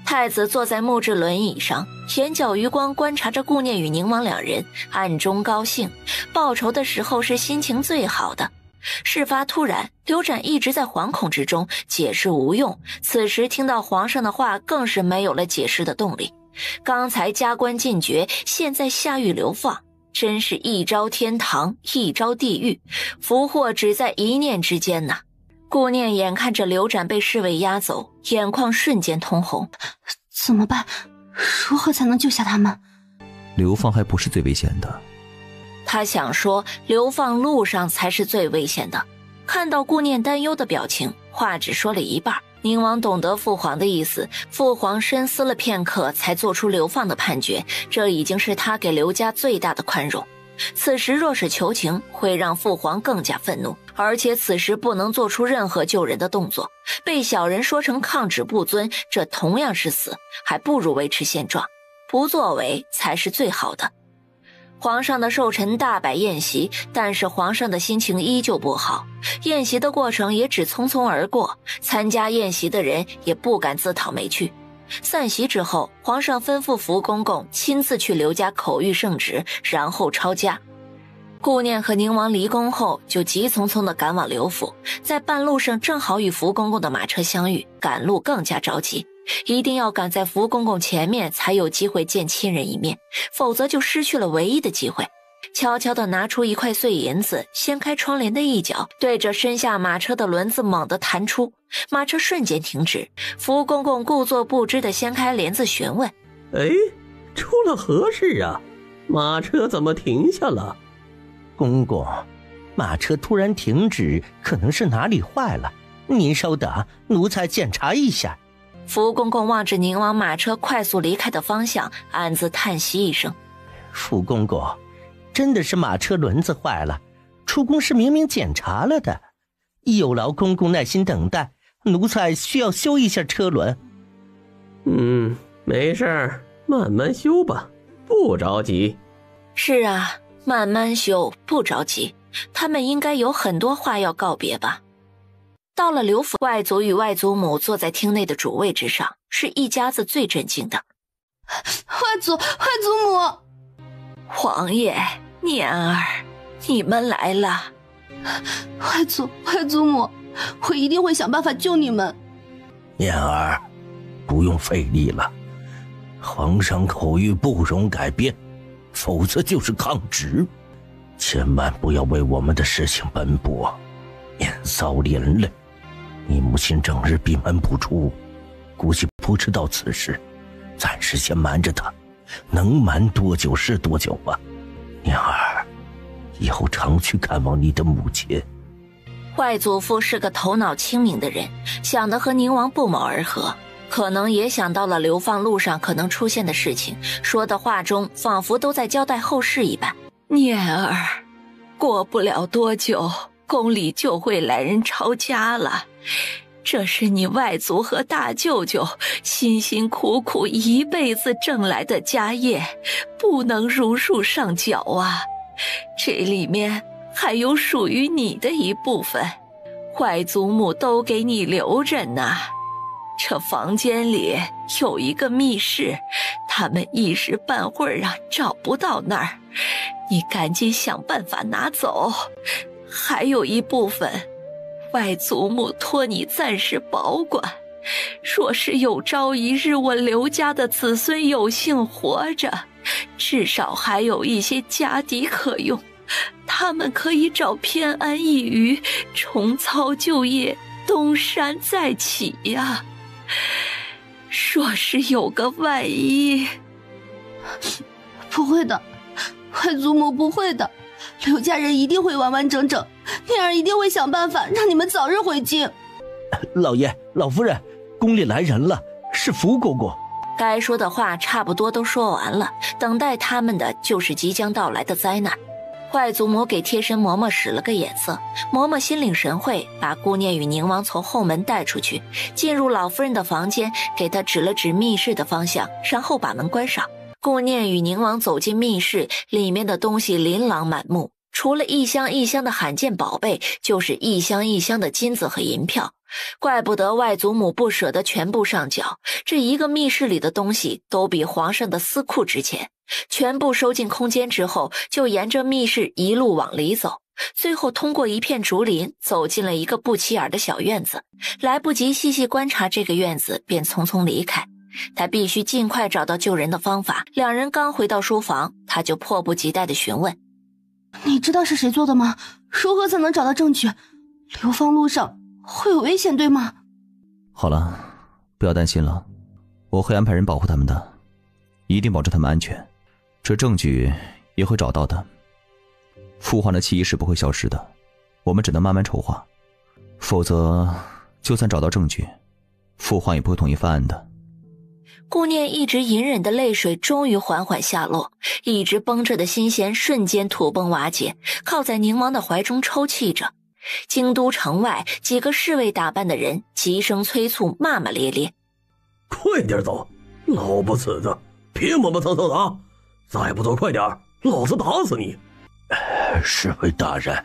太子坐在木质轮椅上，眼角余光观察着顾念与宁王两人，暗中高兴。报仇的时候是心情最好的。事发突然，刘展一直在惶恐之中，解释无用。此时听到皇上的话，更是没有了解释的动力。刚才加官进爵，现在下狱流放，真是一朝天堂，一朝地狱，福祸只在一念之间呐。顾念眼看着刘展被侍卫押走，眼眶瞬间通红。怎么办？如何才能救下他们？流放还不是最危险的。他想说，流放路上才是最危险的。看到顾念担忧的表情，话只说了一半。宁王懂得父皇的意思，父皇深思了片刻，才做出流放的判决，这已经是他给刘家最大的宽容。此时若是求情，会让父皇更加愤怒，而且此时不能做出任何救人的动作，被小人说成抗旨不遵，这同样是死，还不如维持现状，不作为才是最好的。皇上的寿辰大摆宴席，但是皇上的心情依旧不好。宴席的过程也只匆匆而过，参加宴席的人也不敢自讨没趣。散席之后，皇上吩咐福公公亲自去刘家口谕圣旨，然后抄家。顾念和宁王离宫后，就急匆匆地赶往刘府，在半路上正好与福公公的马车相遇，赶路更加着急。一定要赶在福公公前面，才有机会见亲人一面，否则就失去了唯一的机会。悄悄地拿出一块碎银子，掀开窗帘的一角，对着身下马车的轮子猛地弹出，马车瞬间停止。福公公故作不知地掀开帘子询问：“哎，出了何事啊？马车怎么停下了？”“公公，马车突然停止，可能是哪里坏了。您稍等，奴才检查一下。”福公公望着宁王马车快速离开的方向，暗自叹息一声：“福公公，真的是马车轮子坏了，出宫时明明检查了的。有劳公公耐心等待，奴才需要修一下车轮。”“没事儿，慢慢修吧，不着急。”“是啊，慢慢修，不着急。他们应该有很多话要告别吧。”到了刘府，外祖与外祖母坐在厅内的主位之上，是一家子最震惊的。“外祖母！”“皇爷，念儿，你们来了。”“外祖母，我一定会想办法救你们。”“念儿，不用费力了，皇上口谕不容改变，否则就是抗旨。千万不要为我们的事情奔波，免遭连累。你母亲整日闭门不出，估计不知道此事，暂时先瞒着她，能瞒多久是多久吧。念儿，以后常去看望你的母亲。”外祖父是个头脑清明的人，想得和宁王不谋而合，可能也想到了流放路上可能出现的事情，说的话中仿佛都在交代后事一般。“念儿，过不了多久，宫里就会来人抄家了，这是你外祖和大舅舅辛辛苦苦一辈子挣来的家业，不能如数上缴啊。这里面还有属于你的一部分，外祖母都给你留着呢。这房间里有一个密室，他们一时半会儿找不到那儿，你赶紧想办法拿走。还有一部分，外祖母托你暂时保管，若是有朝一日我刘家的子孙有幸活着，至少还有一些家底可用，他们可以找偏安一隅，重操旧业，东山再起呀。若是有个万一……”“不会的，外祖母不会的，刘家人一定会完完整整，念儿一定会想办法让你们早日回京。”“老爷、老夫人，宫里来人了，是福公公。”该说的话差不多都说完了，等待他们的就是即将到来的灾难。外祖母给贴身嬷嬷使了个眼色，嬷嬷心领神会，把顾念与宁王从后门带出去，进入老夫人的房间，给她指了指密室的方向，然后把门关上。顾念与宁王走进密室，里面的东西琳琅满目，除了一箱一箱的罕见宝贝，就是一箱一箱的金子和银票。怪不得外祖母不舍得全部上缴，这一个密室里的东西都比皇上的私库值钱。全部收进空间之后，就沿着密室一路往里走，最后通过一片竹林走进了一个不起眼的小院子。来不及细细观察这个院子，便匆匆离开。他必须尽快找到救人的方法。两人刚回到书房，他就迫不及待地询问：你知道是谁做的吗？如何才能找到证据？流放路上会有危险，对吗？好了，不要担心了，我会安排人保护他们的，一定保证他们安全。这证据也会找到的。父皇的气息是不会消失的，我们只能慢慢筹划，否则就算找到证据，父皇也不会同意翻案的。顾念一直隐忍的泪水终于缓缓下落，一直绷着的心弦瞬间土崩瓦解，靠在宁王的怀中抽泣着。京都城外几个侍卫打扮的人急声催促，骂骂咧咧：快点走，老不死的，别磨磨蹭蹭的啊！再不走快点，老子打死你！侍卫大人，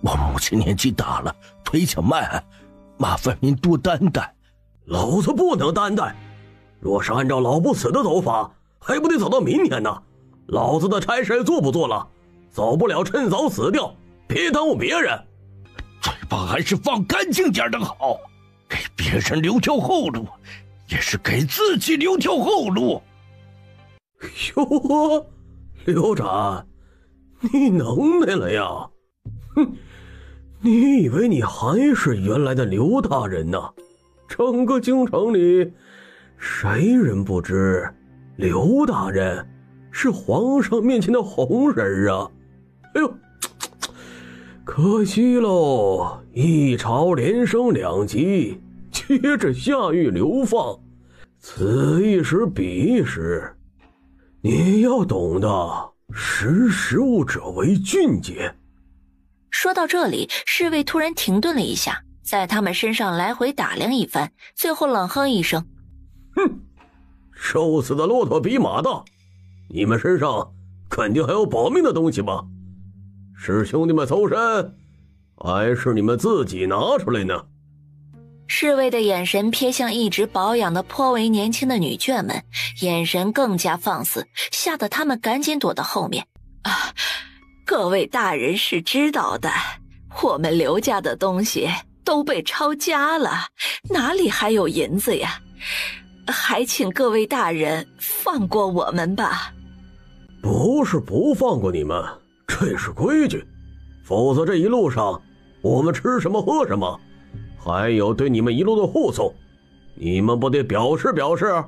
我母亲年纪大了，腿脚慢，麻烦您多担待。老子不能担待，若是按照老不死的走法，还不得走到明天呢？老子的差事做不做了？走不了趁早死掉，别耽误别人。嘴巴还是放干净点的好，给别人留条后路，也是给自己留条后路。哟，刘展，你能耐了呀！哼，你以为你还是原来的刘大人呢？整个京城里，谁人不知刘大人是皇上面前的红人啊？哎呦，可惜喽，一朝连升2级，接着下狱流放，此一时彼一时，你要懂得识时务者为俊杰。说到这里，侍卫突然停顿了一下，在他们身上来回打量一番，最后冷哼一声：哼，瘦死的骆驼比马大，你们身上肯定还有保命的东西吧？是兄弟们搜身，还是你们自己拿出来呢？侍卫的眼神瞥向一直保养的颇为年轻的女眷们，眼神更加放肆，吓得他们赶紧躲到后面。各位大人是知道的，我们刘家的东西都被抄家了，哪里还有银子呀？还请各位大人放过我们吧。不是不放过你们，这是规矩，否则这一路上我们吃什么喝什么，还有对你们一路的护送，你们不得表示表示？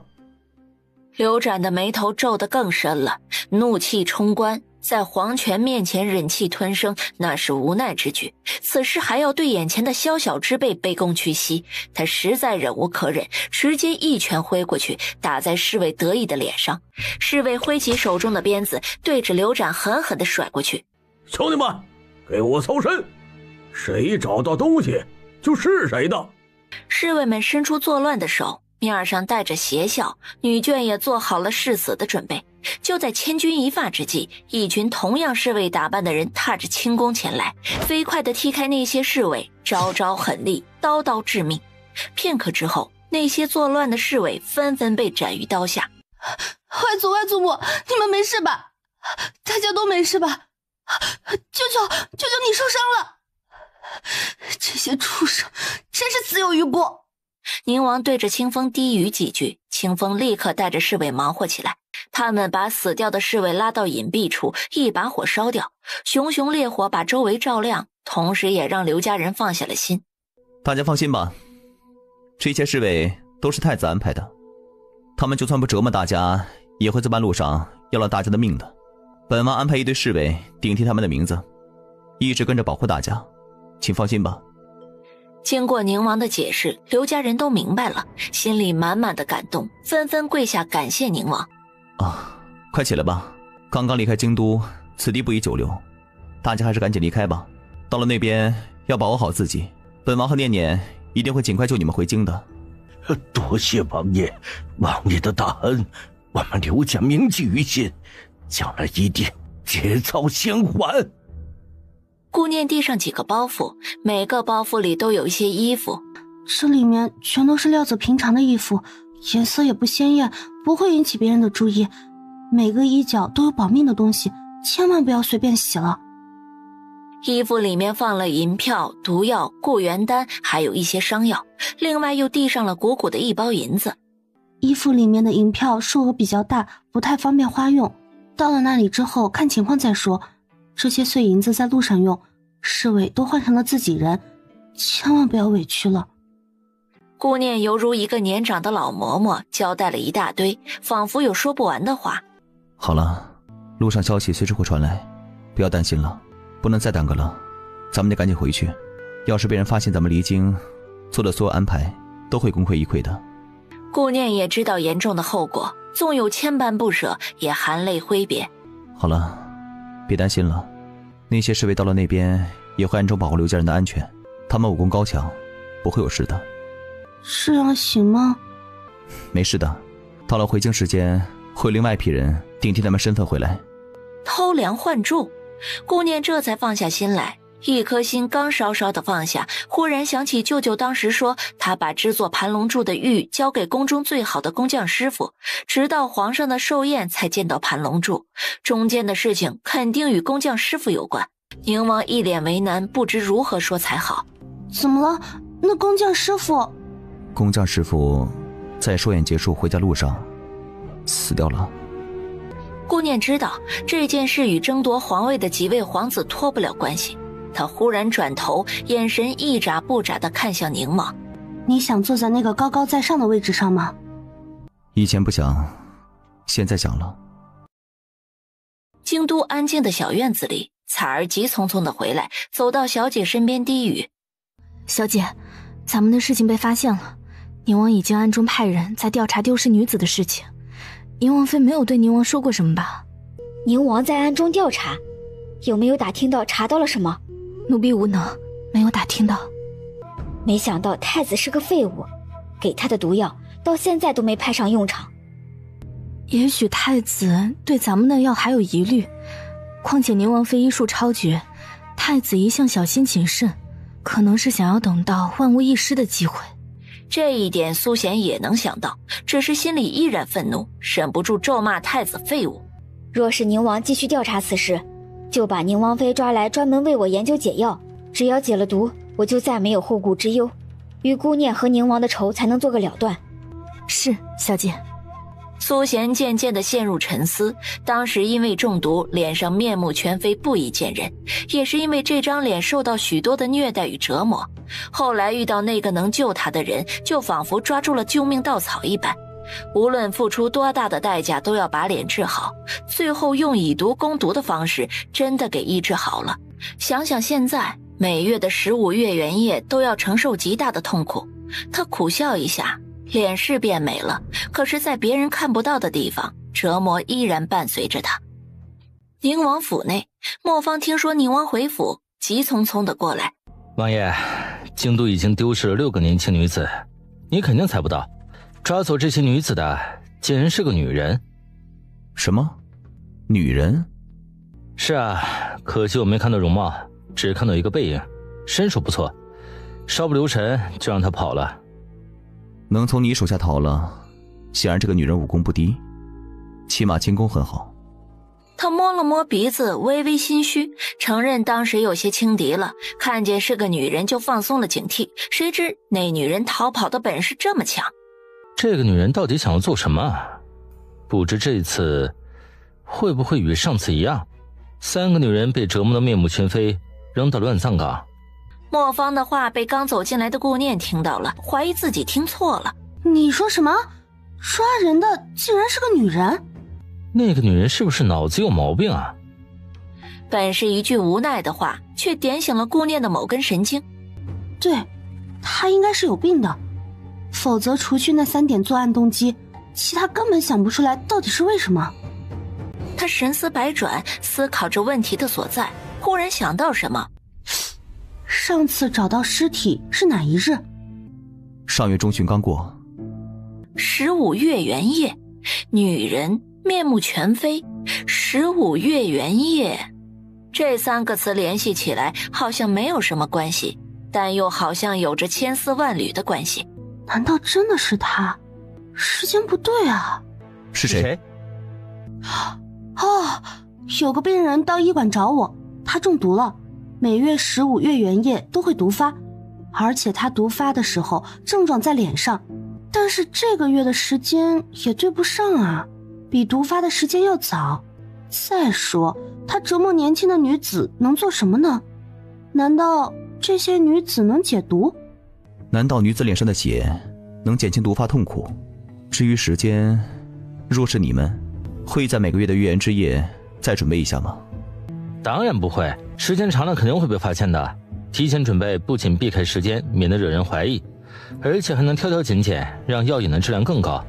刘展的眉头皱得更深了，怒气冲冠，在皇权面前忍气吞声，那是无奈之举。此时还要对眼前的宵小之辈卑躬屈膝，他实在忍无可忍，直接一拳挥过去，打在侍卫得意的脸上。侍卫挥起手中的鞭子，对着刘展狠狠地甩过去。兄弟们，给我搜身，谁找到东西就是谁的。侍卫们伸出作乱的手，面上带着邪笑，女眷也做好了誓死的准备。就在千钧一发之际，一群同样侍卫打扮的人踏着轻功前来，飞快地踢开那些侍卫，招招狠厉，刀刀致命。片刻之后，那些作乱的侍卫纷纷被斩于刀下。外祖母，你们没事吧？大家都没事吧？舅舅你受伤了！这些畜生真是死有余辜。宁王对着清风低语几句，清风立刻带着侍卫忙活起来。他们把死掉的侍卫拉到隐蔽处，一把火烧掉，熊熊烈火把周围照亮，同时也让刘家人放下了心。大家放心吧，这些侍卫都是太子安排的，他们就算不折磨大家，也会在半路上要了大家的命的。本王安排一队侍卫顶替他们的名字，一直跟着保护大家，请放心吧。经过宁王的解释，刘家人都明白了，心里满满的感动，纷纷跪下感谢宁王。快起来吧，刚刚离开京都，此地不宜久留，大家还是赶紧离开吧。到了那边要把握好自己，本王和念念一定会尽快救你们回京的。多谢王爷，王爷的大恩，我们刘家铭记于心，将来一定节操相还。顾念递上几个包袱，每个包袱里都有一些衣服。这里面全都是料子平常的衣服，颜色也不鲜艳，不会引起别人的注意。每个衣角都有保命的东西，千万不要随便洗了。衣服里面放了银票、毒药、固元丹，还有一些伤药，另外又递上了鼓鼓的1包银子。衣服里面的银票数额比较大，不太方便花用，到了那里之后看情况再说。这些碎银子在路上用，侍卫都换成了自己人，千万不要委屈了。顾念犹如一个年长的老嬷嬷，交代了一大堆，仿佛有说不完的话。好了，路上消息随时会传来，不要担心了，不能再耽搁了，咱们得赶紧回去。要是被人发现咱们离京，做的所有安排都会功亏一篑的。顾念也知道严重的后果，纵有千般不舍，也含泪挥别。好了，别担心了，那些侍卫到了那边也会暗中保护刘家人的安全，他们武功高强，不会有事的。这样行吗？没事的，到了回京时间，会有另外一批人顶替他们身份回来。偷梁换柱，顾念这才放下心来。一颗心刚稍稍的放下，忽然想起舅舅当时说，他把制作盘龙柱的玉交给宫中最好的工匠师傅，直到皇上的寿宴才见到盘龙柱，中间的事情肯定与工匠师傅有关。宁王一脸为难，不知如何说才好。怎么了？那工匠师傅？工匠师傅在寿宴结束回家路上死掉了。顾念知道这件事与争夺皇位的几位皇子脱不了关系，他忽然转头，眼神一眨不眨地看向宁王。你想坐在那个高高在上的位置上吗？以前不想，现在想了。京都安静的小院子里，彩儿急匆匆地回来，走到小姐身边低语：小姐，咱们的事情被发现了，宁王已经暗中派人在调查丢失女子的事情。宁王妃没有对宁王说过什么吧？宁王在暗中调查，有没有打听到查到了什么？奴婢无能，没有打听到。没想到太子是个废物，给他的毒药到现在都没派上用场。也许太子对咱们的药还有疑虑，况且宁王妃医术超绝，太子一向小心谨慎，可能是想要等到万无一失的机会。这一点苏贤也能想到，只是心里依然愤怒，忍不住咒骂太子废物。若是宁王继续调查此事，就把宁王妃抓来专门为我研究解药，只要解了毒，我就再没有后顾之忧，与姑念和宁王的仇才能做个了断。是，小姐。苏贤渐渐地陷入沉思，当时因为中毒，脸上面目全非，不宜见人，也是因为这张脸受到许多的虐待与折磨。后来遇到那个能救他的人，就仿佛抓住了救命稻草一般，无论付出多大的代价都要把脸治好，最后用以毒攻毒的方式真的给医治好了。想想现在每月的15月圆夜都要承受极大的痛苦，他苦笑一下，脸是变美了，可是在别人看不到的地方，折磨依然伴随着他。宁王府内，莫方听说宁王回府，急匆匆地过来。王爷，京都已经丢失了6个年轻女子，你肯定猜不到，抓走这些女子的竟然是个女人。什么？女人？是啊，可惜我没看到容貌，只看到一个背影，身手不错，稍不留神就让她跑了。能从你手下逃了，显然这个女人武功不低，起码轻功很好。他摸了摸鼻子，微微心虚，承认当时有些轻敌了，看见是个女人就放松了警惕，谁知那女人逃跑的本事这么强。这个女人到底想要做什么？不知这次会不会与上次一样，3个女人被折磨得面目全非，扔到乱葬岗。莫方的话被刚走进来的顾念听到了，怀疑自己听错了。你说什么？抓人的竟然是个女人？那个女人是不是脑子有毛病啊？本是一句无奈的话，却点醒了顾念的某根神经。对，她应该是有病的，否则除去那3点作案动机，其他根本想不出来到底是为什么。他神思百转，思考着问题的所在，忽然想到什么。上次找到尸体是哪一日？上月中旬刚过。15月圆夜，女人面目全非，15月圆夜，这3个词联系起来好像没有什么关系，但又好像有着千丝万缕的关系。难道真的是他？时间不对啊！是谁？哦，有个病人到医馆找我，他中毒了，每月15月圆夜都会毒发，而且他毒发的时候症状在脸上，但是这个月的时间也对不上啊，比毒发的时间要早。再说他折磨年轻的女子能做什么呢？难道这些女子能解毒？难道女子脸上的血能减轻毒发痛苦？至于时间，若是你们会在每个月的月圆之夜再准备一下吗？当然不会，时间长了肯定会被发现的。提前准备不仅避开时间，免得惹人怀疑，而且还能挑挑拣拣，让药引的质量更高。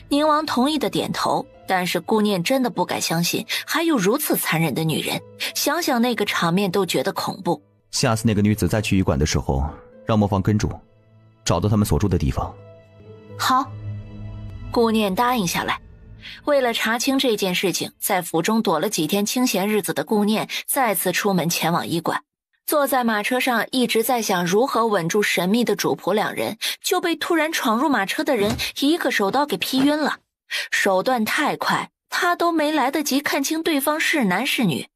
宁王同意的点头，但是顾念真的不敢相信还有如此残忍的女人，想想那个场面都觉得恐怖。下次那个女子再去医馆的时候，让魔方跟住，找到他们所住的地方。好，顾念答应下来。为了查清这件事情，在府中躲了几天清闲日子的顾念再次出门前往医馆。坐在马车上一直在想如何稳住神秘的主仆2人，就被突然闯入马车的人一个手刀给劈晕了。手段太快，他都没来得及看清对方是男是女。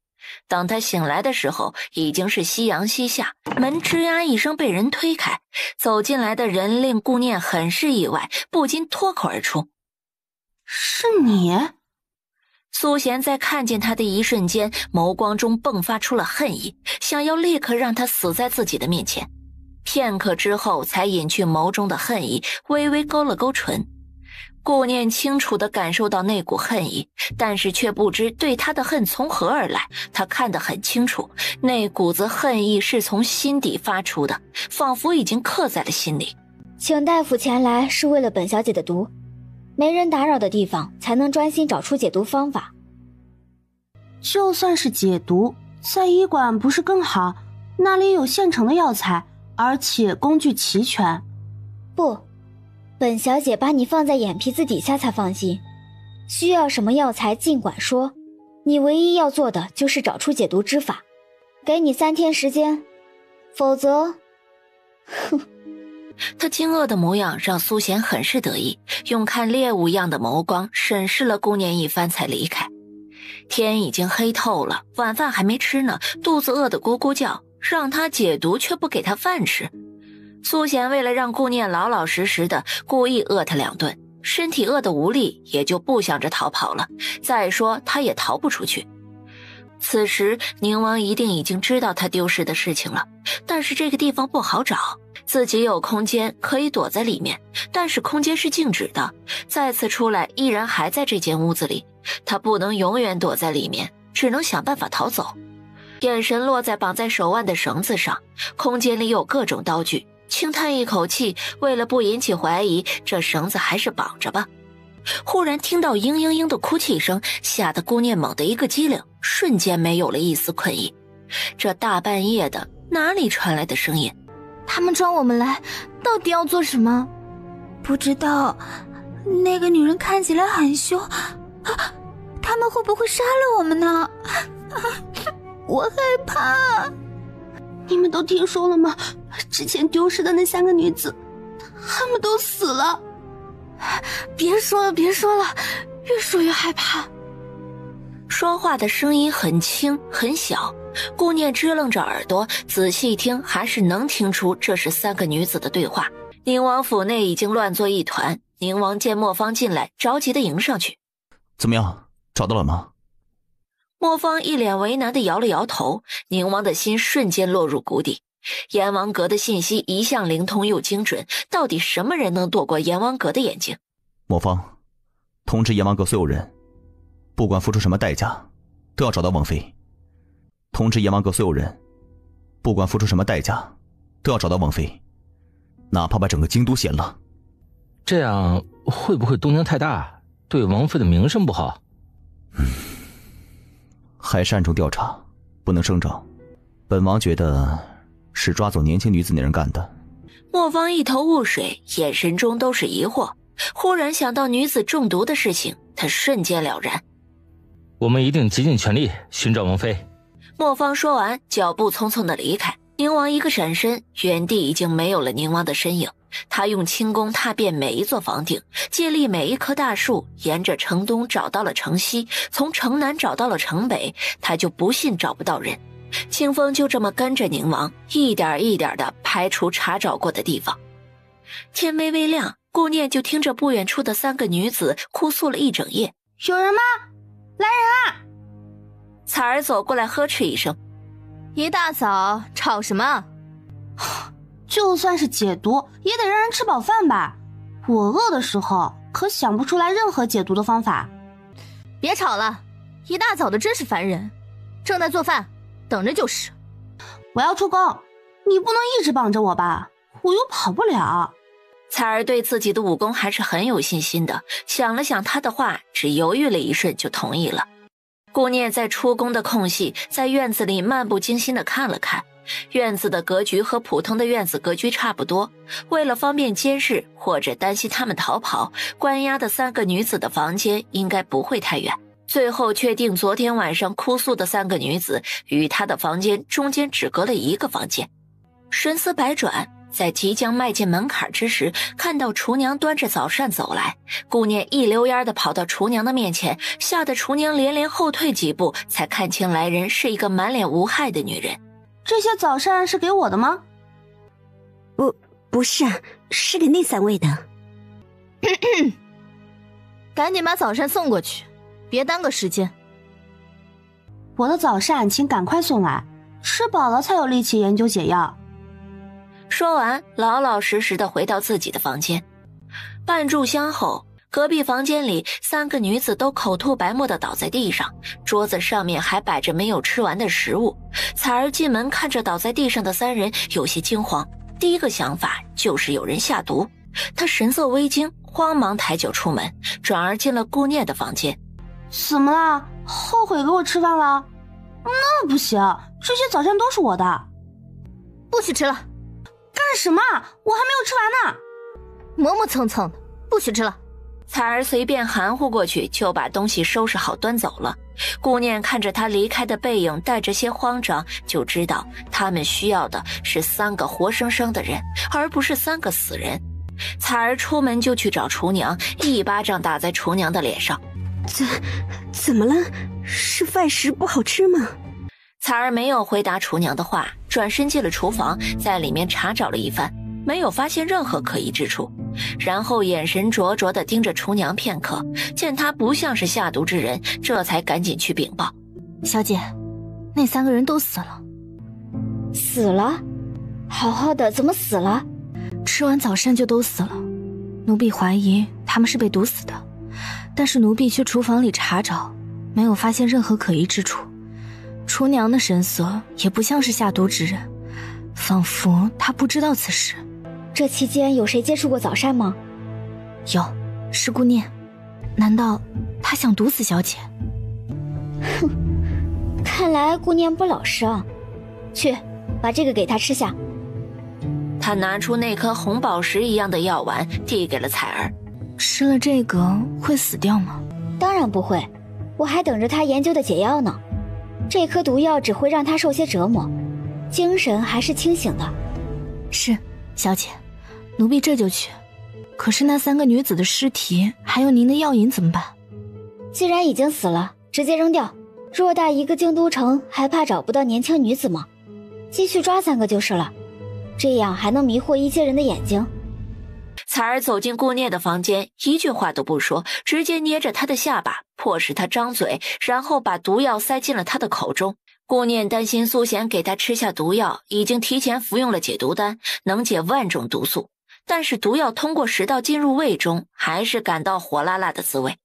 当他醒来的时候，已经是夕阳西下，门吱呀一声被人推开，走进来的人令顾念很是意外，不禁脱口而出：“是你？”苏贤在看见他的一瞬间，眸光中迸发出了恨意，想要立刻让他死在自己的面前。片刻之后才隐去眸中的恨意，微微勾了勾唇。顾念清楚地感受到那股恨意，但是却不知对他的恨从何而来。他看得很清楚，那股子恨意是从心底发出的，仿佛已经刻在了心里。请大夫前来是为了本小姐的毒，没人打扰的地方才能专心找出解毒方法。就算是解毒，在医馆不是更好？那里有现成的药材，而且工具齐全。不，本小姐把你放在眼皮子底下才放心。需要什么药材尽管说，你唯一要做的就是找出解毒之法。给你3天时间，否则……哼。他惊愕的模样让苏贤很是得意，用看猎物一样的眸光审视了顾念一番才离开。天已经黑透了，晚饭还没吃呢，肚子饿得咕咕叫，让他解毒却不给他饭吃。苏贤为了让顾念老老实实的，故意饿他2顿，身体饿得无力，也就不想着逃跑了。再说他也逃不出去。此时宁王一定已经知道他丢失的事情了，但是这个地方不好找，自己有空间可以躲在里面，但是空间是静止的，再次出来依然还在这间屋子里，他不能永远躲在里面，只能想办法逃走。眼神落在绑在手腕的绳子上，空间里有各种刀具，轻叹一口气，为了不引起怀疑，这绳子还是绑着吧。忽然听到嘤嘤嘤的哭泣声，吓得顾念猛地一个机灵，瞬间没有了一丝困意。这大半夜的，哪里传来的声音？他们抓我们来，到底要做什么？不知道，那个女人看起来很凶，他们会不会杀了我们呢？我害怕。你们都听说了吗？之前丢失的那3个女子，她们都死了。别说了，别说了，越说越害怕。说话的声音很轻很小，顾念支棱着耳朵仔细听，还是能听出这是3个女子的对话。宁王府内已经乱作一团，宁王见莫方进来，着急地迎上去。怎么样，找到了吗？莫方一脸为难地摇了摇头，宁王的心瞬间落入谷底。阎王阁的信息一向灵通又精准，到底什么人能躲过阎王阁的眼睛？莫方，通知阎王阁所有人，不管付出什么代价，都要找到王妃。通知阎王阁所有人，不管付出什么代价，都要找到王妃，哪怕把整个京都掀了。这样会不会动静太大，对王妃的名声不好？还是暗中调查，不能声张。本王觉得是抓走年轻女子那人干的。莫方一头雾水，眼神中都是疑惑。忽然想到女子中毒的事情，他瞬间了然。我们一定竭尽全力寻找王妃。莫方说完，脚步匆匆的离开。宁王一个闪身，原地已经没有了宁王的身影。他用轻功踏遍每一座房顶，借力每一棵大树，沿着城东找到了城西，从城南找到了城北，他就不信找不到人。清风就这么跟着宁王，一点一点的排除查找过的地方。天微微亮，顾念就听着不远处的3个女子哭诉了一整夜。有人吗？来人啊！彩儿走过来呵斥一声：一大早吵什么？就算是解毒，也得让人吃饱饭吧。我饿的时候可想不出来任何解毒的方法。别吵了，一大早的真是烦人。正在做饭，等着就是。我要出宫，你不能一直绑着我吧？我又跑不了。彩儿对自己的武功还是很有信心的，想了想他的话，只犹豫了一瞬就同意了。顾念在出宫的空隙，在院子里漫不经心地看了看。院子的格局和普通的院子格局差不多，为了方便监视或者担心他们逃跑，关押的3个女子的房间应该不会太远。最后确定昨天晚上哭诉的3个女子与他的房间中间只隔了1个房间。神思百转，在即将迈进门槛之时，看到厨娘端着早膳走来，顾念一溜烟地跑到厨娘的面前，吓得厨娘连连后退几步，才看清来人是一个满脸无害的女人。这些早膳是给我的吗？不是，是给那3位的。赶紧把早膳送过去，别耽搁时间。我的早膳请赶快送来，吃饱了才有力气研究解药。说完，老老实实的回到自己的房间。半炷香后，隔壁房间里3个女子都口吐白沫的倒在地上，桌子上面还摆着没有吃完的食物。彩儿进门看着倒在地上的3人，有些惊慌。第一个想法就是有人下毒，她神色微惊，慌忙抬脚出门，转而进了顾念的房间。怎么啦？后悔给我吃饭了？那不行，这些早膳都是我的。不许吃了。干什么？我还没有吃完呢。磨磨蹭蹭的，不许吃了。彩儿随便含糊过去，就把东西收拾好端走了。顾念看着他离开的背影，带着些慌张，就知道他们需要的是3个活生生的人，而不是3个死人。彩儿出门就去找厨娘，一巴掌打在厨娘的脸上。怎么了？是饭食不好吃吗？彩儿没有回答厨娘的话，转身进了厨房，在里面查找了一番，没有发现任何可疑之处，然后眼神灼灼地盯着厨娘片刻，见她不像是下毒之人，这才赶紧去禀报。小姐，那3个人都死了。死了？好好的怎么死了？吃完早膳就都死了。奴婢怀疑他们是被毒死的，但是奴婢去厨房里查找，没有发现任何可疑之处。厨娘的神色也不像是下毒之人，仿佛她不知道此事。这期间有谁接触过早膳吗？有，是顾念。难道他想毒死小姐？哼，看来顾念不老实啊。去，把这个给他吃下。他拿出那颗红宝石一样的药丸，递给了彩儿。吃了这个会死掉吗？当然不会，我还等着他研究的解药呢。这颗毒药只会让他受些折磨，精神还是清醒的。是，小姐，奴婢这就去。可是那3个女子的尸体还有您的药引怎么办？既然已经死了，直接扔掉。偌大一个京都城，还怕找不到年轻女子吗？继续抓3个就是了，这样还能迷惑一些人的眼睛。彩儿走进顾念的房间，一句话都不说，直接捏着他的下巴，迫使他张嘴，然后把毒药塞进了他的口中。顾念担心苏贤给他吃下毒药，已经提前服用了解毒丹，能解万种毒素，但是毒药通过食道进入胃中，还是感到火辣辣的滋味。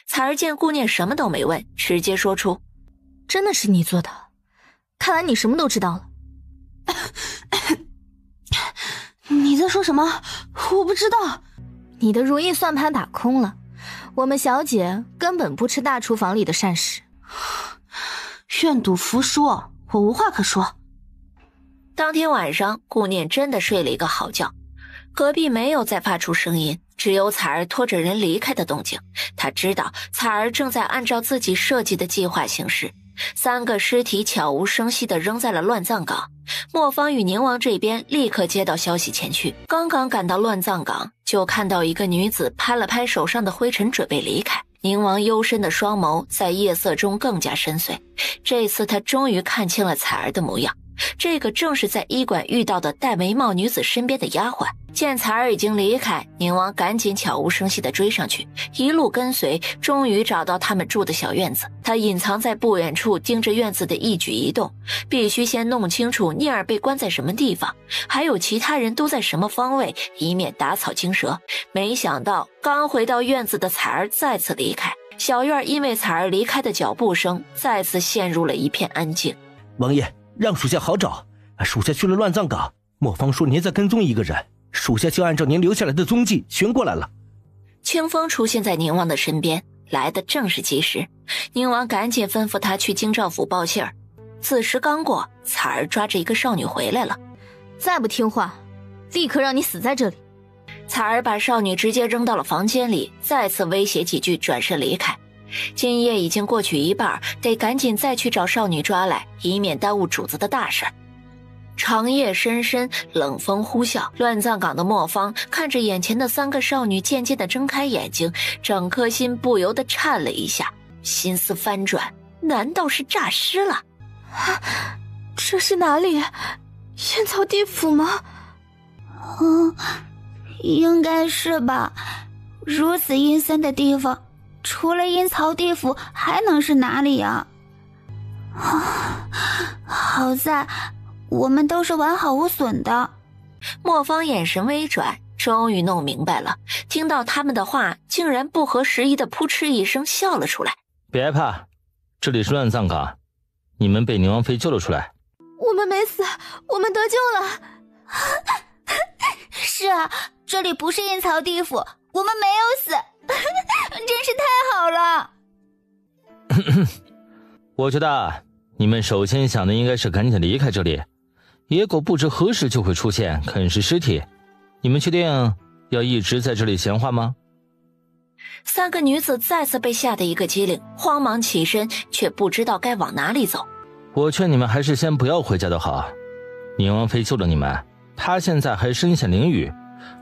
彩儿见顾念什么都没问，直接说出：真的是你做的，看来你什么都知道了。你在说什么？我不知道。你的如意算盘打空了，我们小姐根本不吃大厨房里的膳食。愿赌服输，我无话可说。当天晚上，顾念真的睡了一个好觉，隔壁没有再发出声音，只有彩儿拖着人离开的动静。他知道彩儿正在按照自己设计的计划行事， 3个尸体悄无声息地扔在了乱葬岗。莫方与宁王这边立刻接到消息前去，刚刚赶到乱葬岗，就看到一个女子拍了拍手上的灰尘，准备离开。宁王幽深的双眸在夜色中更加深邃，这次他终于看清了彩儿的模样，这个正是在医馆遇到的戴眉帽女子身边的丫鬟。见彩儿已经离开，宁王赶紧悄无声息地追上去，一路跟随，终于找到他们住的小院子。他隐藏在不远处，盯着院子的一举一动，必须先弄清楚聂儿被关在什么地方，还有其他人都在什么方位，以免打草惊蛇。没想到刚回到院子的彩儿再次离开，小院因为彩儿离开的脚步声再次陷入了一片安静。王爷，让属下好找，属下去了乱葬岗，莫方说您在跟踪一个人，属下就按照您留下来的踪迹寻过来了。清风出现在宁王的身边，来的正是及时。宁王赶紧吩咐他去京兆府报信儿。此时刚过，彩儿抓着一个少女回来了。再不听话，立刻让你死在这里。彩儿把少女直接扔到了房间里，再次威胁几句，转身离开。今夜已经过去一半，得赶紧再去找少女抓来，以免耽误主子的大事。长夜深深，冷风呼啸，乱葬岗的莫方看着眼前的3个少女渐渐地睁开眼睛，整颗心不由得颤了一下，心思翻转，难道是诈尸了？这是哪里？阴曹地府吗？应该是吧。如此阴森的地方，除了阴曹地府还能是哪里啊？好在我们都是完好无损的。莫方眼神微转，终于弄明白了，听到他们的话，竟然不合时宜的扑哧一声笑了出来。别害怕，这里是乱葬岗，你们被宁王妃救了出来。我们没死，我们得救了。是啊，这里不是阴曹地府，我们没有死，真是太好了。我觉得你们首先想的应该是赶紧离开这里，野狗不知何时就会出现啃食尸体，你们确定要一直在这里闲话吗？3个女子再次被吓得一个机灵，慌忙起身，却不知道该往哪里走。我劝你们还是先不要回家的好，宁王妃救了你们，她现在还身陷囹圄，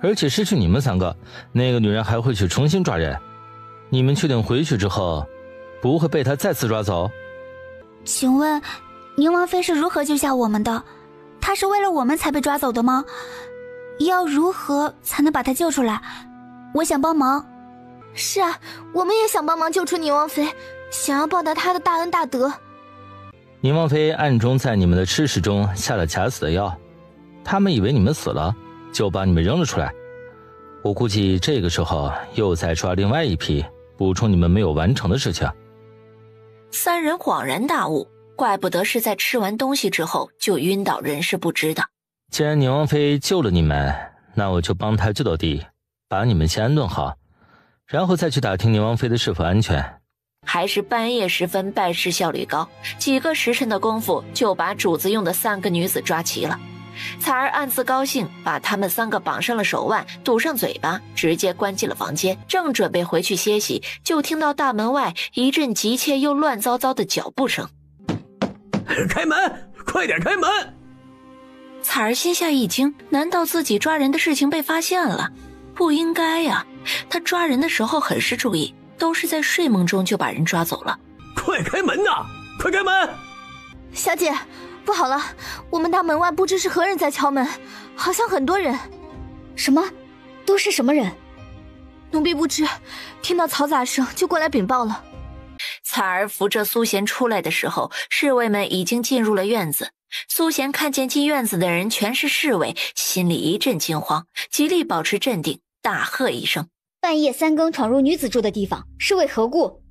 而且失去你们3个，那个女人还会去重新抓人，你们确定回去之后不会被她再次抓走？请问宁王妃是如何救下我们的？她是为了我们才被抓走的吗？要如何才能把她救出来？我想帮忙。是啊，我们也想帮忙救出宁王妃，想要报答她的大恩大德。宁王妃暗中在你们的吃食中下了假死的药，他们以为你们死了，就把你们扔了出来。我估计这个时候又在抓另外一批，补充你们没有完成的事情。3人恍然大悟，怪不得是在吃完东西之后就晕倒人事不知的。既然宁王妃救了你们，那我就帮她救到底，把你们先安顿好，然后再去打听宁王妃的是否安全。还是半夜时分，办事效率高，几个时辰的功夫就把主子用的3个女子抓齐了。彩儿暗自高兴，把他们3个绑上了手腕，堵上嘴巴，直接关进了房间，正准备回去歇息，就听到大门外一阵急切又乱糟糟的脚步声。开门，快点开门！彩儿心下一惊，难道自己抓人的事情被发现了？不应该呀，他抓人的时候很是注意，都是在睡梦中就把人抓走了。快开门呐！快开门！小姐，不好了，我们大门外不知是何人在敲门，好像很多人。什么？都是什么人？奴婢不知，听到嘈杂声就过来禀报了。彩儿扶着苏贤出来的时候，侍卫们已经进入了院子。苏贤看见进院子的人全是侍卫，心里一阵惊慌，极力保持镇定，大喝一声：半夜3更闯入女子住的地方，是为何故？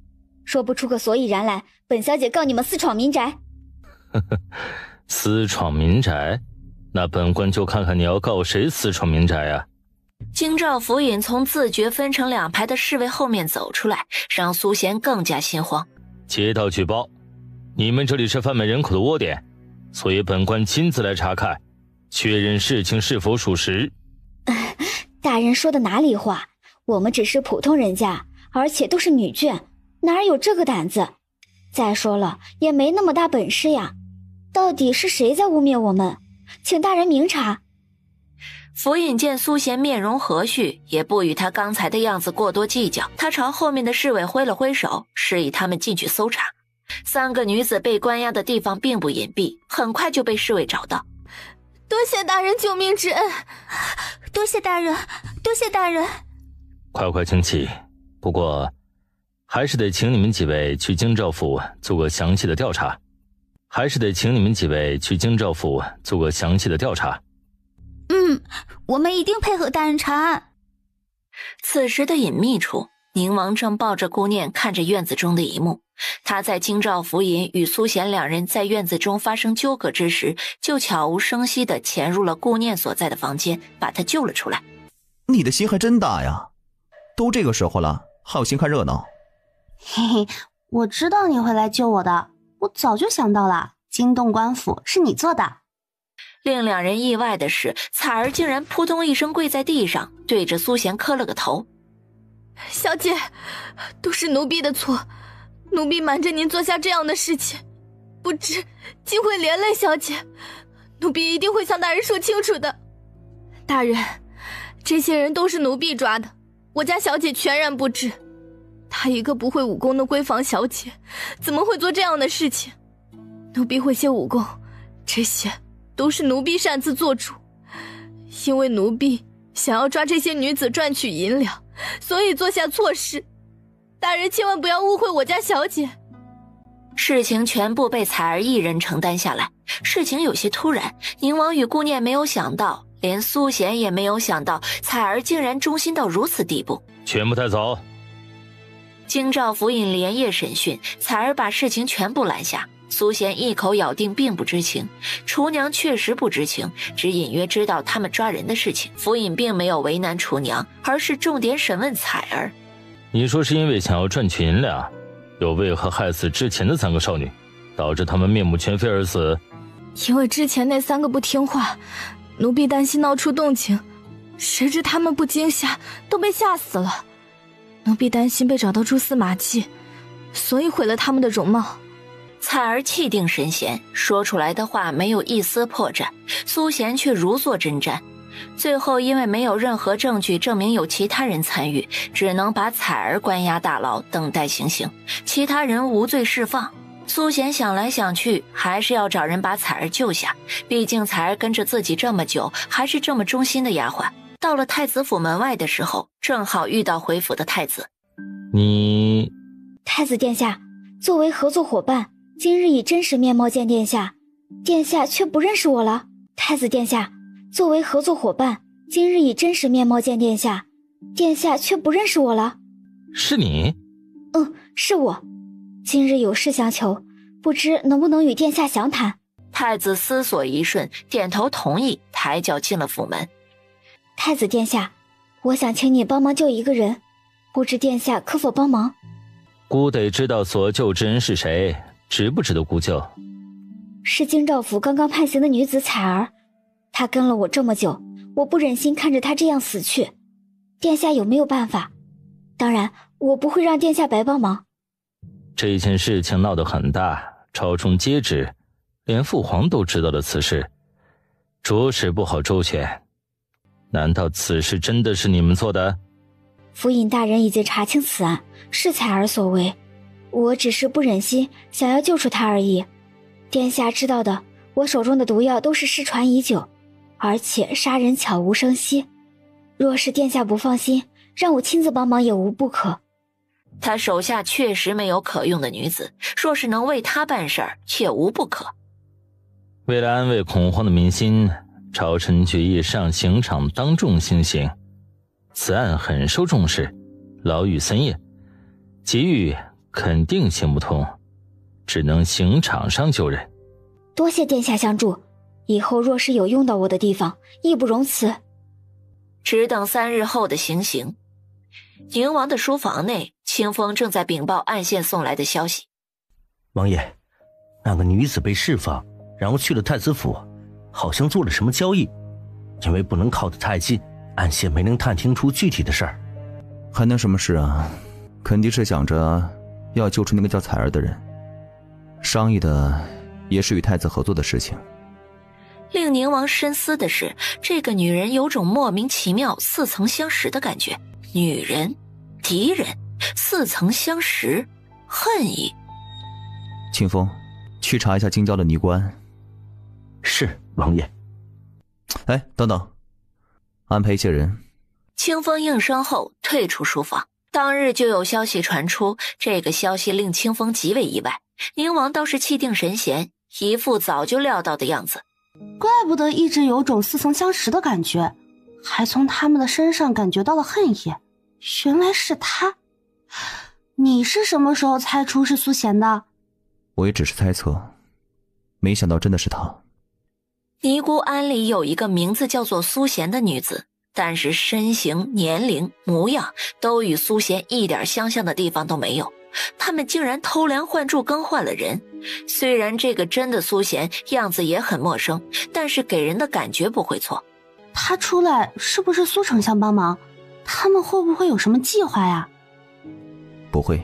说不出个所以然来，本小姐告你们私闯民宅。私闯民宅？那本官就看看你要告谁私闯民宅啊！京兆府尹从自觉分成2排的侍卫后面走出来，让苏贤更加心慌。接到举报，你们这里是贩卖人口的窝点，所以本官亲自来查看，确认事情是否属实。大人说的哪里话？我们只是普通人家，而且都是女眷，哪有这个胆子？再说了，也没那么大本事呀。到底是谁在污蔑我们？请大人明察。府尹见苏贤面容和煦，也不与他刚才的样子过多计较，他朝后面的侍卫挥了挥手，示意他们进去搜查。3个女子被关押的地方并不隐蔽，很快就被侍卫找到。多谢大人救命之恩，多谢大人，多谢大人。快快请起，不过还是得请你们几位去京兆府做个详细的调查。我们一定配合大人查案。此时的隐秘处，宁王正抱着顾念看着院子中的一幕。他在京兆府尹与苏贤2人在院子中发生纠葛之时，就悄无声息地潜入了顾念所在的房间，把他救了出来。你的心还真大呀，都这个时候了，还有心看热闹。嘿嘿，我知道你会来救我的，我早就想到了，惊动官府是你做的。令2人意外的是，彩儿竟然扑通一声跪在地上，对着苏贤磕了个头。小姐，都是奴婢的错，奴婢瞒着您做下这样的事情，不知竟会连累小姐，奴婢一定会向大人说清楚的。大人，这些人都是奴婢抓的，我家小姐全然不知。她一个不会武功的闺房小姐，怎么会做这样的事情？奴婢会些武功，这些都是奴婢擅自做主，因为奴婢想要抓这些女子赚取银两，所以做下错事。大人千万不要误会我家小姐。事情全部被彩儿一人承担下来，事情有些突然，宁王与顾念没有想到，连苏贤也没有想到，彩儿竟然忠心到如此地步。全部带走。京兆府尹连夜审讯，彩儿把事情全部拦下。苏贤一口咬定并不知情，厨娘确实不知情，只隐约知道他们抓人的事情。府尹并没有为难厨娘，而是重点审问彩儿。你说是因为想要赚取银两，又为何害死之前的3个少女，导致她们面目全非而死？因为之前那3个不听话，奴婢担心闹出动静，谁知他们不惊吓，都被吓死了。奴婢担心被找到蛛丝马迹，所以毁了他们的容貌。彩儿气定神闲，说出来的话没有一丝破绽，苏贤却如坐针毡。最后因为没有任何证据证明有其他人参与，只能把彩儿关押大牢等待行刑，其他人无罪释放。苏贤想来想去，还是要找人把彩儿救下，毕竟彩儿跟着自己这么久，还是这么忠心的丫鬟。到了太子府门外的时候，正好遇到回府的太子。你……太子殿下，作为合作伙伴，今日以真实面貌见殿下，殿下却不认识我了。太子殿下，作为合作伙伴，今日以真实面貌见殿下，殿下却不认识我了。是你？是我。今日有事相求，不知能不能与殿下详谈。太子思索一瞬，点头同意，抬脚进了府门。太子殿下，我想请你帮忙救一个人，不知殿下可否帮忙？孤得知道所救之人是谁，值不值得孤救？是京兆府刚刚判刑的女子彩儿，她跟了我这么久，我不忍心看着她这样死去。殿下有没有办法？当然，我不会让殿下白帮忙。这件事情闹得很大，朝中皆知，连父皇都知道了此事，着实不好周全。难道此事真的是你们做的？府尹大人已经查清此案，是彩儿所为，我只是不忍心，想要救出她而已。殿下知道的，我手中的毒药都是失传已久，而且杀人悄无声息。若是殿下不放心，让我亲自帮忙也无不可。他手下确实没有可用的女子，若是能为他办事儿，也无不可。为了安慰恐慌的民心，朝臣决议上刑场当众行刑。此案很受重视，牢狱3夜，劫狱肯定行不通，只能刑场上救人。多谢殿下相助，以后若是有用到我的地方，义不容辞。只等3日后的行刑。宁王的书房内，清风正在禀报暗线送来的消息。王爷，那个女子被释放，然后去了太子府，好像做了什么交易，因为不能靠得太近，暗线没能探听出具体的事儿。还能什么事啊？肯定是想着要救出那个叫彩儿的人。商议的也是与太子合作的事情。令宁王深思的是，这个女人有种莫名其妙似曾相识的感觉。女人，敌人，似曾相识，恨意。清风，去查一下京郊的尼姑庵。是，王爷。哎，等等，安排一些人。清风应声后退出书房。当日就有消息传出，这个消息令清风极为意外。宁王倒是气定神闲，一副早就料到的样子。怪不得一直有种似曾相识的感觉，还从他们的身上感觉到了恨意。原来是他。你是什么时候猜出是苏贤的？我也只是猜测，没想到真的是他。尼姑庵里有一个名字叫做苏贤的女子，但是身形、年龄、模样都与苏贤一点相像的地方都没有。他们竟然偷梁换柱更换了人。虽然这个真的苏贤样子也很陌生，但是给人的感觉不会错。他出来是不是苏丞相帮忙？他们会不会有什么计划呀？不会，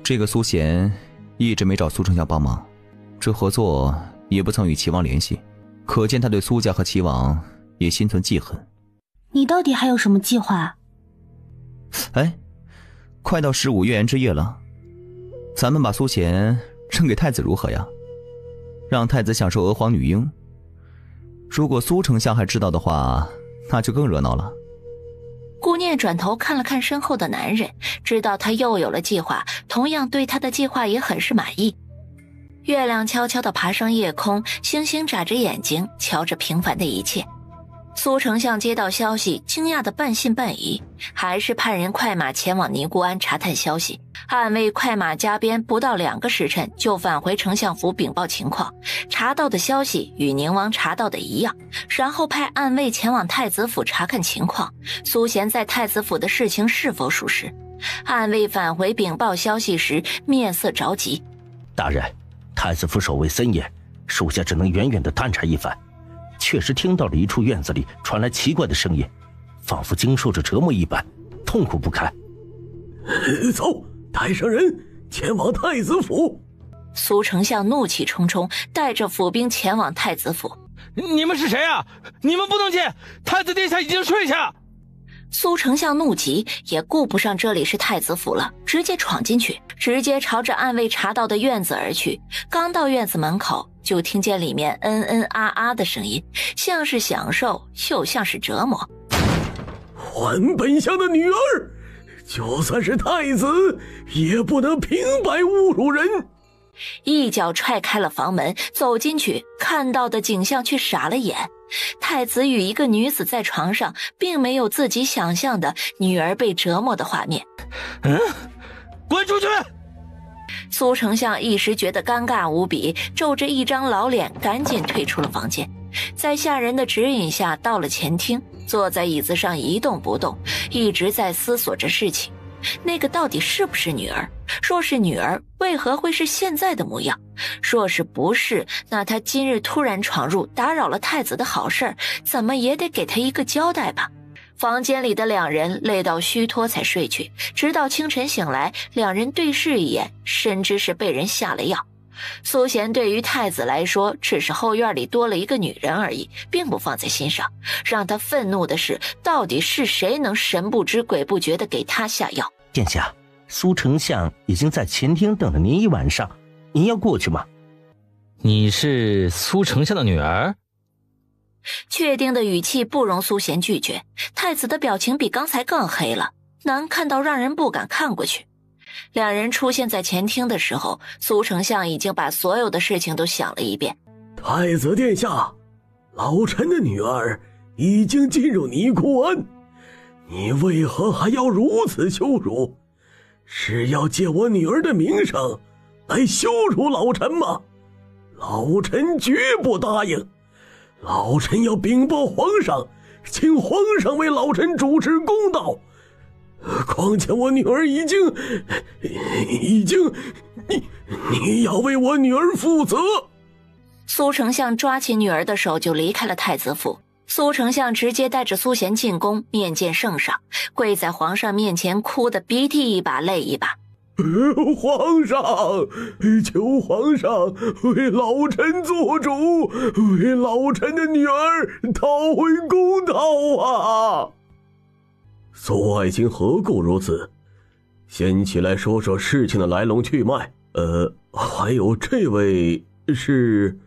这个苏贤一直没找苏丞相帮忙，这合作也不曾与齐王联系，可见他对苏家和齐王也心存记恨。你到底还有什么计划？哎，快到15月圆之夜了，咱们把苏贤扔给太子如何呀？让太子享受娥皇女婴。如果苏丞相还知道的话，那就更热闹了。顾念转头看了看身后的男人，知道他又有了计划，同样对他的计划也很是满意。月亮悄悄地爬上夜空，星星眨着眼睛瞧着平凡的一切。苏丞相接到消息，惊讶的半信半疑，还是派人快马前往尼姑庵查探消息。暗卫快马加鞭，不到2个时辰就返回丞相府禀报情况，查到的消息与宁王查到的一样，然后派暗卫前往太子府查看情况，苏贤在太子府的事情是否属实。暗卫返回禀报消息时，面色着急。大人，太子府守卫森严，属下只能远远地探查一番。确实听到了一处院子里传来奇怪的声音，仿佛经受着折磨一般，痛苦不堪。走，带上人前往太子府。苏丞相怒气冲冲，带着府兵前往太子府。你们是谁啊？你们不能进！太子殿下已经睡下。苏丞相怒极，也顾不上这里是太子府了，直接闯进去，直接朝着暗卫查到的院子而去。刚到院子门口，就听见里面啊的声音，像是享受，又像是折磨。还本相的女儿，就算是太子，也不能平白侮辱人。一脚踹开了房门，走进去，看到的景象却傻了眼。太子与一个女子在床上，并没有自己想象的女儿被折磨的画面。滚出去！苏丞相一时觉得尴尬无比，皱着一张老脸，赶紧退出了房间。在下人的指引下，到了前厅，坐在椅子上一动不动，一直在思索着事情。那个到底是不是女儿？若是女儿，为何会是现在的模样？若是不是，那她今日突然闯入，打扰了太子的好事儿，怎么也得给她一个交代吧。房间里的两人累到虚脱才睡去，直到清晨醒来，两人对视一眼，深知是被人下了药。苏贤对于太子来说，只是后院里多了一个女人而已，并不放在心上。让他愤怒的是，到底是谁能神不知鬼不觉地给他下药？殿下，苏丞相已经在前厅等了您一晚上，您要过去吗？你是苏丞相的女儿？确定的语气不容苏贤拒绝。太子的表情比刚才更黑了，难看到让人不敢看过去。两人出现在前厅的时候，苏丞相已经把所有的事情都想了一遍。太子殿下，老臣的女儿已经进入尼姑庵，你为何还要如此羞辱？是要借我女儿的名声来羞辱老臣吗？老臣绝不答应。老臣要禀报皇上，请皇上为老臣主持公道。况且我女儿已经，你要为我女儿负责。苏丞相抓起女儿的手就离开了太子府。苏丞相直接带着苏贤进宫面见圣上，跪在皇上面前，哭得鼻涕一把泪一把。皇上，求皇上为老臣做主，为老臣的女儿讨回公道啊！苏爱卿何故如此？先起来说说事情的来龙去脉。还有这位是……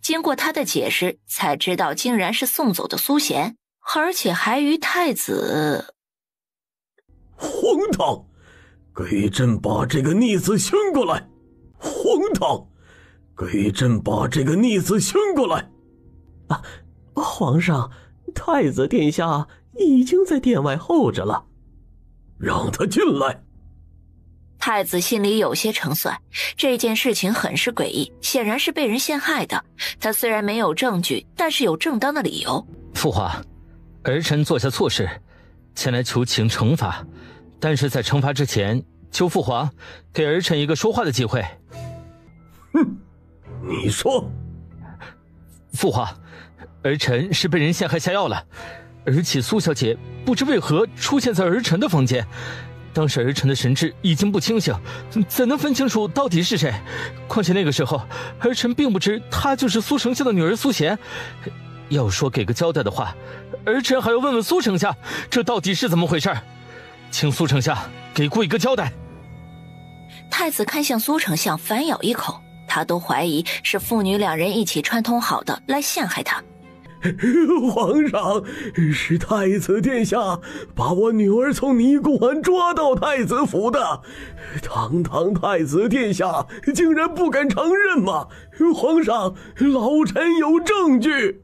经过他的解释，才知道竟然是送走的苏贤，而且还与太子。荒唐！给朕把这个逆子寻过来！荒唐！给朕把这个逆子寻过来！啊，皇上，太子殿下已经在殿外候着了。让他进来。太子心里有些成算，这件事情很是诡异，显然是被人陷害的。他虽然没有证据，但是有正当的理由。父皇，儿臣做下错事，前来求请惩罚，但是在惩罚之前，求父皇给儿臣一个说话的机会。哼，你说。父皇，儿臣是被人陷害下药了，而且苏小姐不知为何出现在儿臣的房间。当时儿臣的神志已经不清醒，怎能分清楚到底是谁？况且那个时候，儿臣并不知她就是苏丞相的女儿苏贤。要说给个交代的话，儿臣还要问问苏丞相，这到底是怎么回事？请苏丞相给过一个交代。太子看向苏丞相，反咬一口，他都怀疑是父女两人一起串通好的来陷害他。皇上，是太子殿下把我女儿从尼姑庵抓到太子府的，堂堂太子殿下竟然不敢承认吗？皇上，老臣有证据。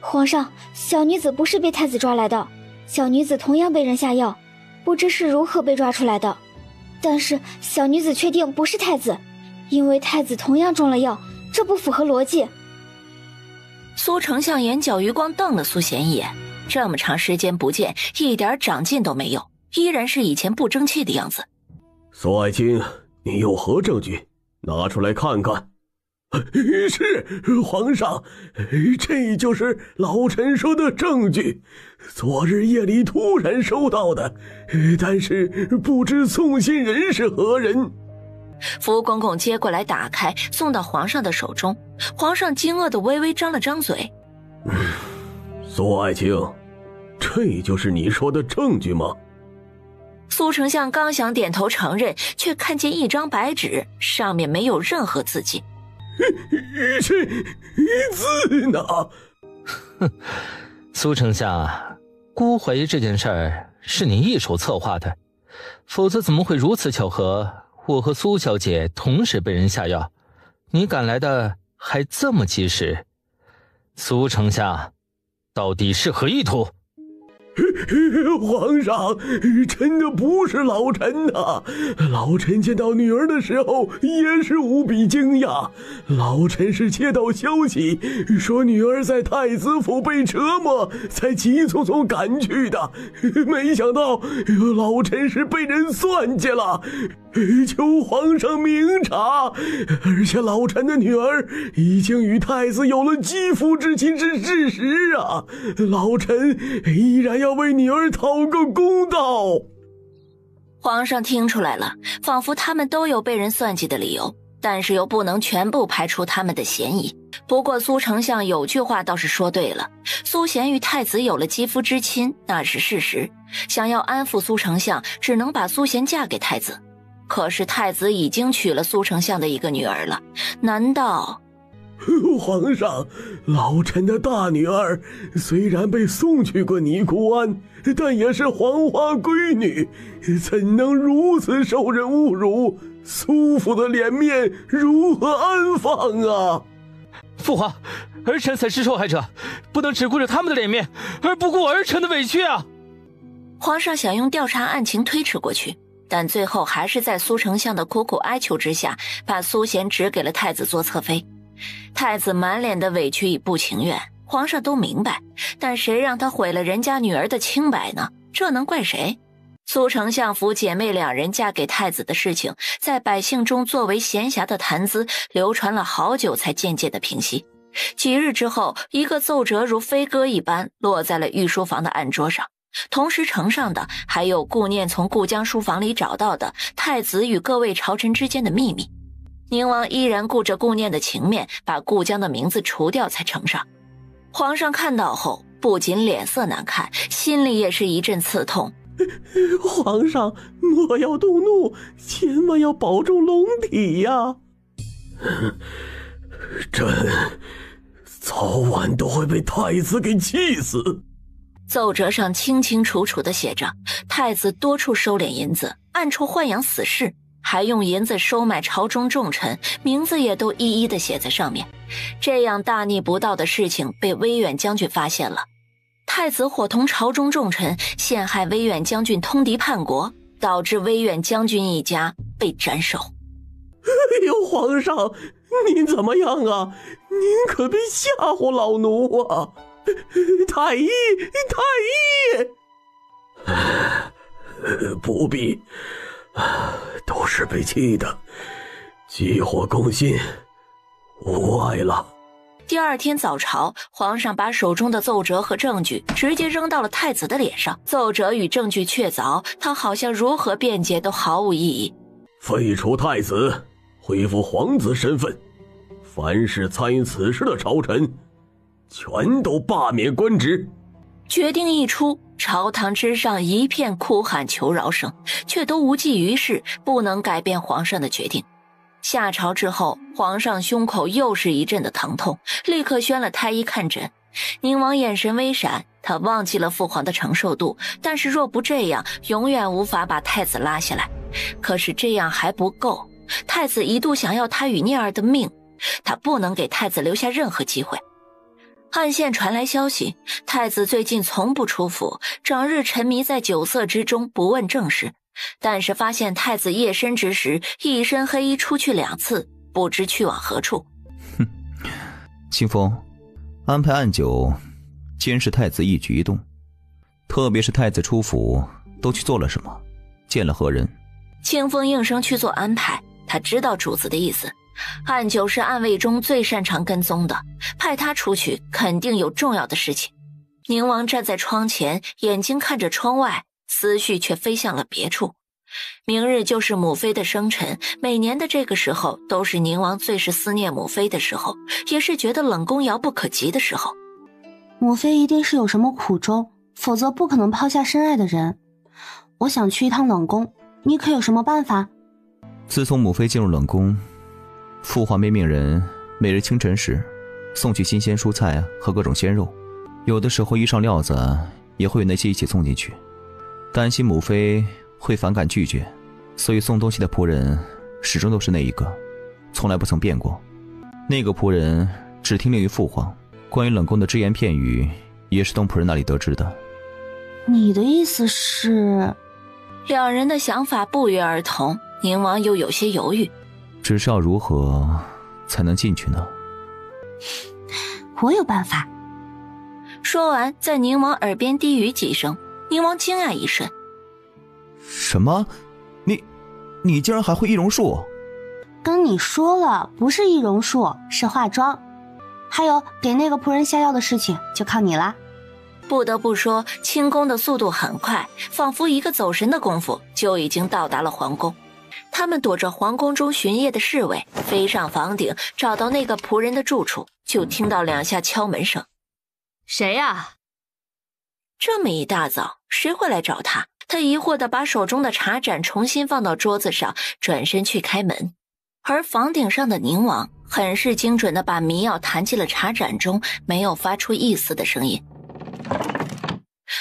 皇上，小女子不是被太子抓来的，小女子同样被人下药，不知是如何被抓出来的。但是小女子确定不是太子，因为太子同样中了药，这不符合逻辑。苏丞相眼角余光瞪了苏贤一眼，这么长时间不见，一点长进都没有，依然是以前不争气的样子。苏爱卿，你有何证据？拿出来看看。是皇上，这就是老臣说的证据。昨日夜里突然收到的，但是不知送信人是何人。福公公接过来打开，送到皇上的手中。皇上惊愕地微微张了张嘴。苏爱卿，这就是你说的证据吗？苏丞相刚想点头承认，却看见一张白纸，上面没有任何字迹。这字呢？哼，苏丞相，孤怀疑这件事儿是你一手策划的，否则怎么会如此巧合？我和苏小姐同时被人下药，你赶来的还这么及时。苏丞相，到底是何意图？皇上，真的不是老臣呐！老臣见到女儿的时候也是无比惊讶。老臣是接到消息说女儿在太子府被折磨，才急匆匆赶去的，没想到老臣是被人算计了。求皇上明察，而且老臣的女儿已经与太子有了肌肤之亲之事实啊！老臣依然要为女儿讨个公道。皇上听出来了，仿佛他们都有被人算计的理由，但是又不能全部排除他们的嫌疑。不过苏丞相有句话倒是说对了，苏贤与太子有了肌肤之亲，那是事实。想要安抚苏丞相，只能把苏贤嫁给太子。可是太子已经娶了苏丞相的一个女儿了，难道……皇上，老臣的大女儿虽然被送去过尼姑庵，但也是黄花闺女，怎能如此受人侮辱？苏父的脸面如何安放啊？父皇，儿臣才是受害者，不能只顾着他们的脸面，而不顾儿臣的委屈啊！皇上想用调查案情推迟过去，但最后还是在苏丞相的苦苦哀求之下，把苏贤指给了太子做侧妃。太子满脸的委屈与不情愿，皇上都明白，但谁让他毁了人家女儿的清白呢？这能怪谁？苏丞相府姐妹两人嫁给太子的事情，在百姓中作为闲暇的谈资，流传了好久才渐渐的平息。几日之后，一个奏折如飞鸽一般落在了御书房的案桌上。同时呈上的还有顾念从顾江书房里找到的太子与各位朝臣之间的秘密。宁王依然顾着顾念的情面，把顾江的名字除掉才呈上。皇上看到后，不仅脸色难看，心里也是一阵刺痛。皇上莫要动怒，千万要保重龙体呀！朕早晚都会被太子给气死。奏折上清清楚楚地写着，太子多处收敛银子，暗处豢养死士，还用银子收买朝中重臣，名字也都一一地写在上面。这样大逆不道的事情被威远将军发现了，太子伙同朝中重臣陷害威远将军通敌叛国，导致威远将军一家被斩首。哎呦，皇上，您怎么样啊？您可别吓唬老奴啊！太医，太医！不必，都是被气的，急火攻心，无碍了。第二天早朝，皇上把手中的奏折和证据直接扔到了太子的脸上。奏折与证据确凿，他好像如何辩解都毫无意义。废除太子，恢复皇子身份，凡是参与此事的朝臣全都罢免官职。决定一出，朝堂之上一片哭喊求饶声，却都无济于事，不能改变皇上的决定。下朝之后，皇上胸口又是一阵的疼痛，立刻宣了太医看诊。宁王眼神微闪，他忘记了父皇的承受度，但是若不这样，永远无法把太子拉下来。可是这样还不够，太子一度想要他与念儿的命，他不能给太子留下任何机会。暗线传来消息，太子最近从不出府，整日沉迷在酒色之中，不问政事。但是发现太子夜深之时，一身黑衣出去2次，不知去往何处。清风，安排暗酒监视太子一举一动，特别是太子出府都去做了什么，见了何人。清风应声去做安排，他知道主子的意思。暗酒是暗卫中最擅长跟踪的，派他出去肯定有重要的事情。宁王站在窗前，眼睛看着窗外，思绪却飞向了别处。明日就是母妃的生辰，每年的这个时候都是宁王最是思念母妃的时候，也是觉得冷宫遥不可及的时候。母妃一定是有什么苦衷，否则不可能抛下深爱的人。我想去一趟冷宫，你可有什么办法？自从母妃进入冷宫，父皇便命人每日清晨时送去新鲜蔬菜和各种鲜肉，有的时候一上料子也会有那些一起送进去。担心母妃会反感拒绝，所以送东西的仆人始终都是那一个，从来不曾变过。那个仆人只听令于父皇，关于冷宫的只言片语也是从仆人那里得知的。你的意思是？两人的想法不约而同，宁王又有些犹豫。只是要如何才能进去呢？我有办法。说完，在宁王耳边低语几声。宁王惊讶一瞬。什么？你竟然还会易容术？跟你说了，不是易容术，是化妆。还有给那个仆人下药的事情，就靠你啦。不得不说，清宫的速度很快，仿佛一个走神的功夫就已经到达了皇宫。他们躲着皇宫中巡夜的侍卫，飞上房顶，找到那个仆人的住处，就听到2下敲门声。谁呀？这么一大早，谁会来找他？他疑惑地把手中的茶盏重新放到桌子上，转身去开门。而房顶上的宁王很是精准地把迷药弹进了茶盏中，没有发出一丝的声音。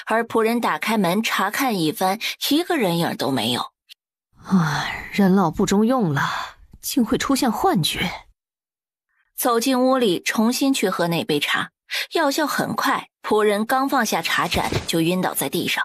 而仆人打开门查看一番，一个人影都没有。人老不中用了，竟会出现幻觉。走进屋里，重新去喝那杯茶，药效很快，仆人刚放下茶盏就晕倒在地上。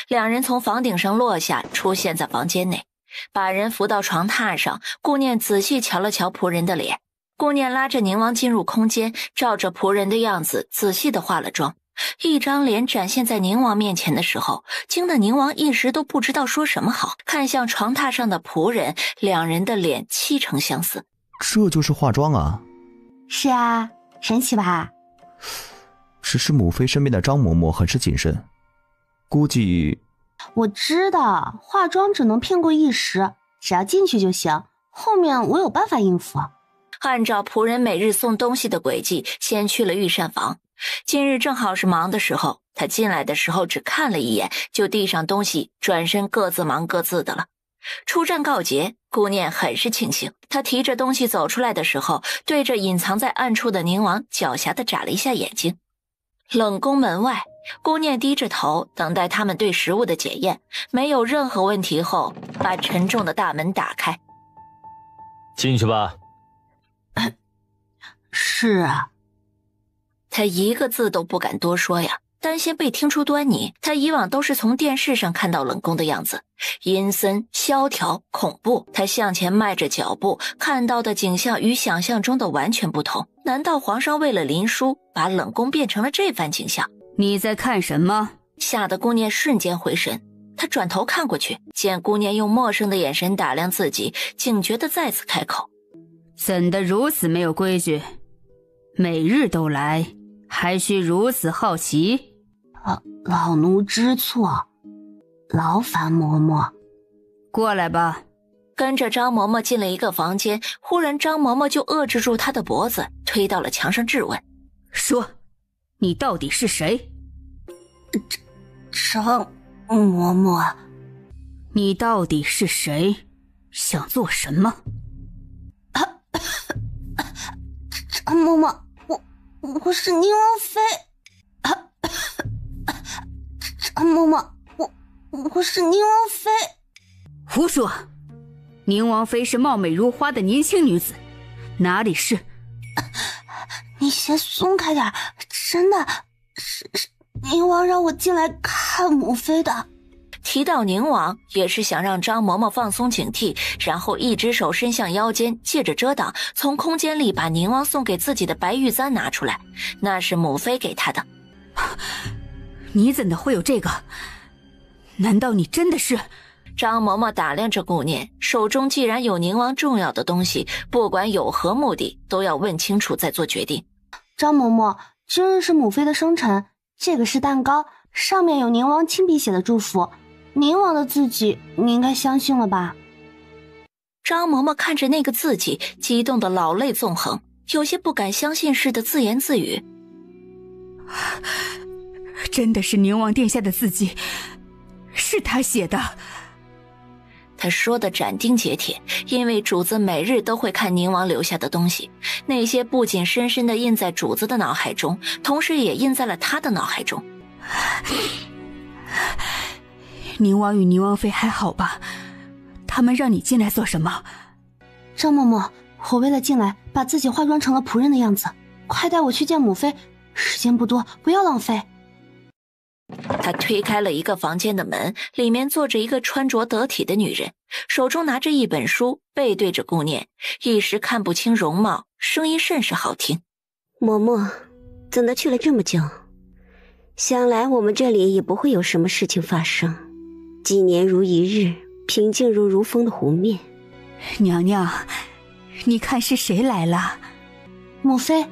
两人从房顶上落下，出现在房间内，把人扶到床榻上。顾念仔细瞧了瞧仆人的脸，顾念拉着宁王进入空间，照着仆人的样子仔细地化了妆。一张脸展现在宁王面前的时候，惊得宁王一时都不知道说什么好。看向床榻上的仆人，两人的脸7成相似。这就是化妆啊？是啊，神奇吧？只是母妃身边的张嬷嬷很是谨慎，估计……我知道，化妆只能骗过一时，只要进去就行，后面我有办法应付。按照仆人每日送东西的轨迹，先去了御膳房。今日正好是忙的时候，他进来的时候只看了一眼，就递上东西，转身各自忙各自的了。出战告捷，顾念很是庆幸。他提着东西走出来的时候，对着隐藏在暗处的宁王狡黠地眨了一下眼睛。冷宫门外，顾念低着头等待他们对食物的检验，没有任何问题后，把沉重的大门打开。进去吧。是啊。他一个字都不敢多说呀，担心被听出端倪。他以往都是从电视上看到冷宫的样子，阴森、萧条、恐怖。他向前迈着脚步，看到的景象与想象中的完全不同。难道皇上为了林殊，把冷宫变成了这番景象？你在看什么？吓得顾念瞬间回神。他转头看过去，见顾念用陌生的眼神打量自己，警觉地再次开口：怎的如此没有规矩？每日都来，还需如此好奇？老奴知错，劳烦嬷嬷。过来吧。跟着张嬷嬷进了一个房间，忽然张嬷嬷就遏制住他的脖子，推到了墙上质问：说，你到底是谁？张嬷嬷，你到底是谁？想做什么？张嬷嬷，我是宁王妃。张嬷嬷，我是宁王妃。胡说！宁王妃是貌美如花的年轻女子，哪里是？你先松开点，真的是宁王让我进来看母妃的。提到宁王，也是想让张嬷嬷放松警惕，然后一只手伸向腰间，借着遮挡，从空间里把宁王送给自己的白玉簪拿出来，那是母妃给他的。你怎的会有这个？难道你真的是？张嬷嬷打量着顾念，手中既然有宁王重要的东西，不管有何目的，都要问清楚再做决定。张嬷嬷，今日是母妃的生辰，这个是蛋糕，上面有宁王亲笔写的祝福。宁王的字迹，你应该相信了吧？张嬷嬷看着那个字迹，激动的老泪纵横，有些不敢相信似的自言自语：真的是宁王殿下的字迹，是他写的。他说的斩钉截铁，因为主子每日都会看宁王留下的东西，那些不仅深深地印在主子的脑海中，同时也印在了他的脑海中。宁王与宁王妃还好吧？他们让你进来做什么？张嬷嬷，我为了进来，把自己化妆成了仆人的样子，快带我去见母妃，时间不多，不要浪费。他推开了一个房间的门，里面坐着一个穿着得体的女人，手中拿着一本书，背对着顾念，一时看不清容貌，声音甚是好听。嬷嬷，怎的去了这么久？想来我们这里也不会有什么事情发生，几年如一日，平静如如风的湖面。娘娘，你看是谁来了？母妃。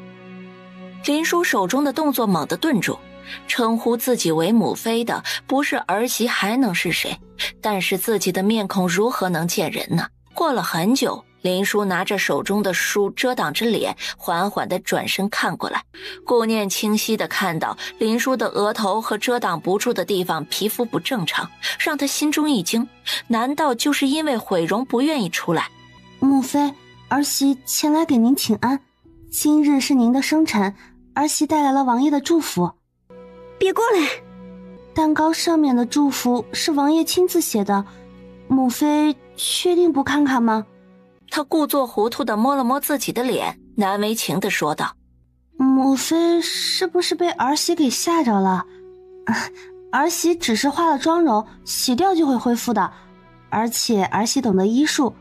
林殊手中的动作猛地顿住，称呼自己为母妃的不是儿媳还能是谁？但是自己的面孔如何能见人呢？过了很久，林殊拿着手中的书遮挡着脸，缓缓地转身看过来。顾念清晰地看到林殊的额头和遮挡不住的地方皮肤不正常，让他心中一惊，难道就是因为毁容不愿意出来？母妃，儿媳前来给您请安，今日是您的生辰，儿媳带来了王爷的祝福。别过来！蛋糕上面的祝福是王爷亲自写的，母妃确定不看看吗？他故作糊涂地摸了摸自己的脸，难为情地说道：母妃是不是被儿媳给吓着了？儿媳只是化了妆容，洗掉就会恢复的，而且儿媳懂得医术，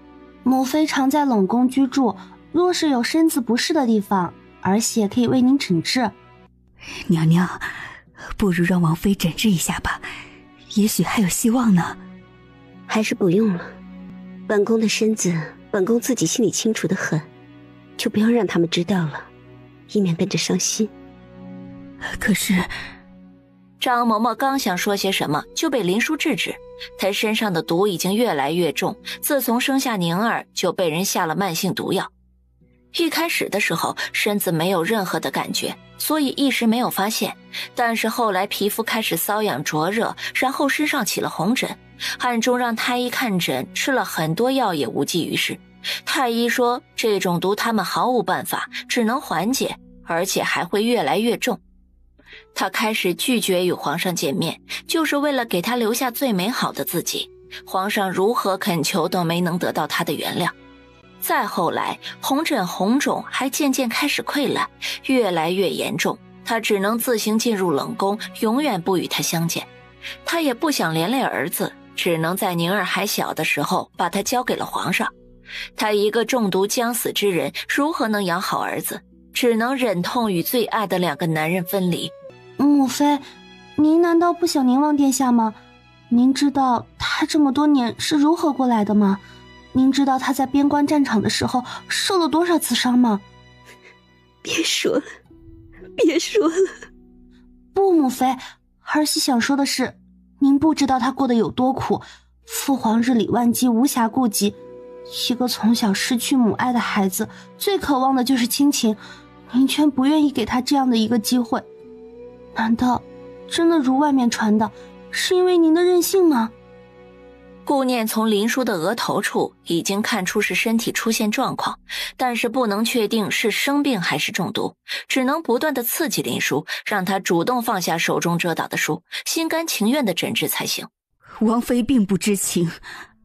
母妃常在冷宫居住，若是有身子不适的地方，儿媳也可以为您诊治。娘娘，不如让王妃诊治一下吧，也许还有希望呢。还是不用了，本宫的身子，本宫自己心里清楚得很，就不要让他们知道了，以免跟着伤心。可是，张嬷嬷刚想说些什么，就被林叔制止。她身上的毒已经越来越重，自从生下宁儿就被人下了慢性毒药。一开始的时候身子没有任何的感觉，所以一时没有发现，但是后来皮肤开始瘙痒灼热，然后身上起了红疹，暗中让太医看诊，吃了很多药也无济于事。太医说这种毒他们毫无办法，只能缓解，而且还会越来越重。他开始拒绝与皇上见面，就是为了给他留下最美好的自己。皇上如何恳求都没能得到他的原谅。再后来，红疹红肿还渐渐开始溃烂，越来越严重，他只能自行进入冷宫，永远不与他相见。他也不想连累儿子，只能在宁儿还小的时候把他交给了皇上。他一个中毒将死之人，如何能养好儿子？只能忍痛与最爱的2个男人分离。母妃，您难道不想宁王殿下吗？您知道他这么多年是如何过来的吗？您知道他在边关战场的时候受了多少次伤吗？别说了，别说了。不，母妃，儿媳想说的是，您不知道他过得有多苦。父皇日理万机，无暇顾及，一个从小失去母爱的孩子，最渴望的就是亲情，您却不愿意给他这样的一个机会。难道真的如外面传的，是因为您的任性吗？顾念从林叔的额头处已经看出是身体出现状况，但是不能确定是生病还是中毒，只能不断的刺激林叔，让他主动放下手中遮挡的书，心甘情愿的诊治才行。王妃并不知情，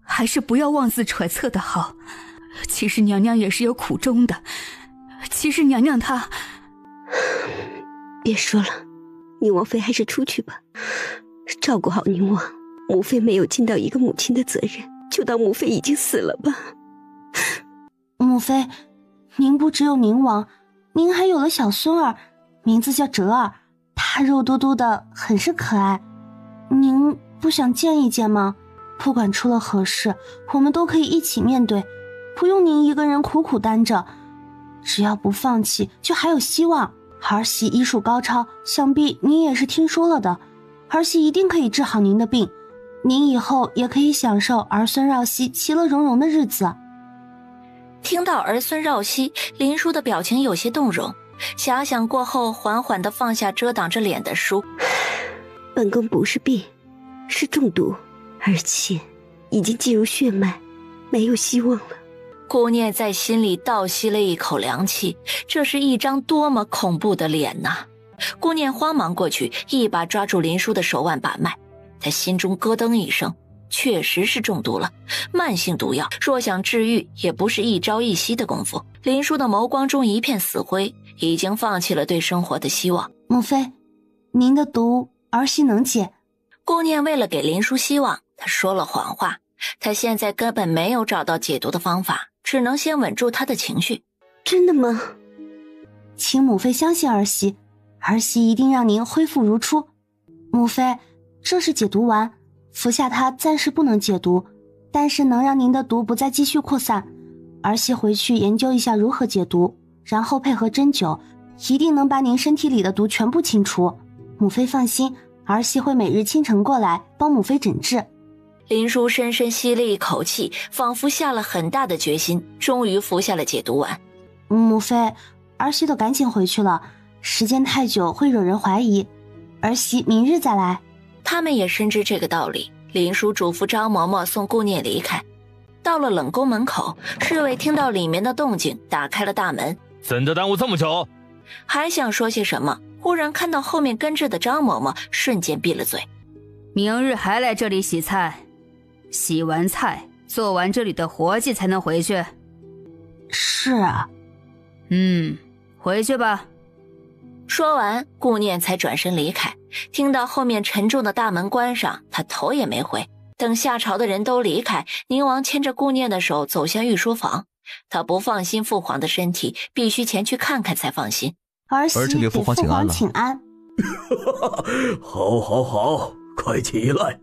还是不要妄自揣测的好。其实娘娘也是有苦衷的，其实娘娘她……别说了，宁王妃还是出去吧，照顾好宁王。母妃没有尽到一个母亲的责任，就当母妃已经死了吧。母妃，您不只有宁王，您还有了小孙儿，名字叫哲儿，他肉嘟嘟的，很是可爱。您不想见一见吗？不管出了何事，我们都可以一起面对，不用您一个人苦苦担着。只要不放弃，就还有希望。儿媳医术高超，想必您也是听说了的，儿媳一定可以治好您的病。您以后也可以享受儿孙绕膝、其乐融融的日子。听到儿孙绕膝，林叔的表情有些动容，遐想过后，缓缓地放下遮挡着脸的书。本宫不是病，是中毒，而且已经进入血脉，没有希望了。顾念在心里倒吸了一口凉气，这是一张多么恐怖的脸呐！顾念慌忙过去，一把抓住林叔的手腕把脉。他心中咯噔一声，确实是中毒了。慢性毒药若想治愈，也不是一朝一夕的功夫。林叔的眸光中一片死灰，已经放弃了对生活的希望。母妃，您的毒儿媳能解。顾念为了给林叔希望，他说了谎话。他现在根本没有找到解毒的方法，只能先稳住他的情绪。真的吗？请母妃相信儿媳，儿媳一定让您恢复如初。母妃，这是解毒丸，服下它暂时不能解毒，但是能让您的毒不再继续扩散。儿媳回去研究一下如何解毒，然后配合针灸，一定能把您身体里的毒全部清除。母妃放心，儿媳会每日清晨过来帮母妃诊治。林叔深深吸了一口气，仿佛下了很大的决心，终于服下了解毒丸。母妃，儿媳得赶紧回去了，时间太久会惹人怀疑，儿媳明日再来。他们也深知这个道理。林叔嘱咐张嬷嬷送顾念离开。到了冷宫门口，侍卫听到里面的动静，打开了大门。怎的耽误这么久？还想说些什么，忽然看到后面跟着的张嬷嬷，瞬间闭了嘴。明日还来这里洗菜，洗完菜做完这里的活计才能回去。是啊。回去吧。说完，顾念才转身离开。听到后面沉重的大门关上，他头也没回。等下朝的人都离开，宁王牵着顾念的手走向御书房。他不放心父皇的身体，必须前去看看才放心。儿媳给父皇请安。好好好，快起来。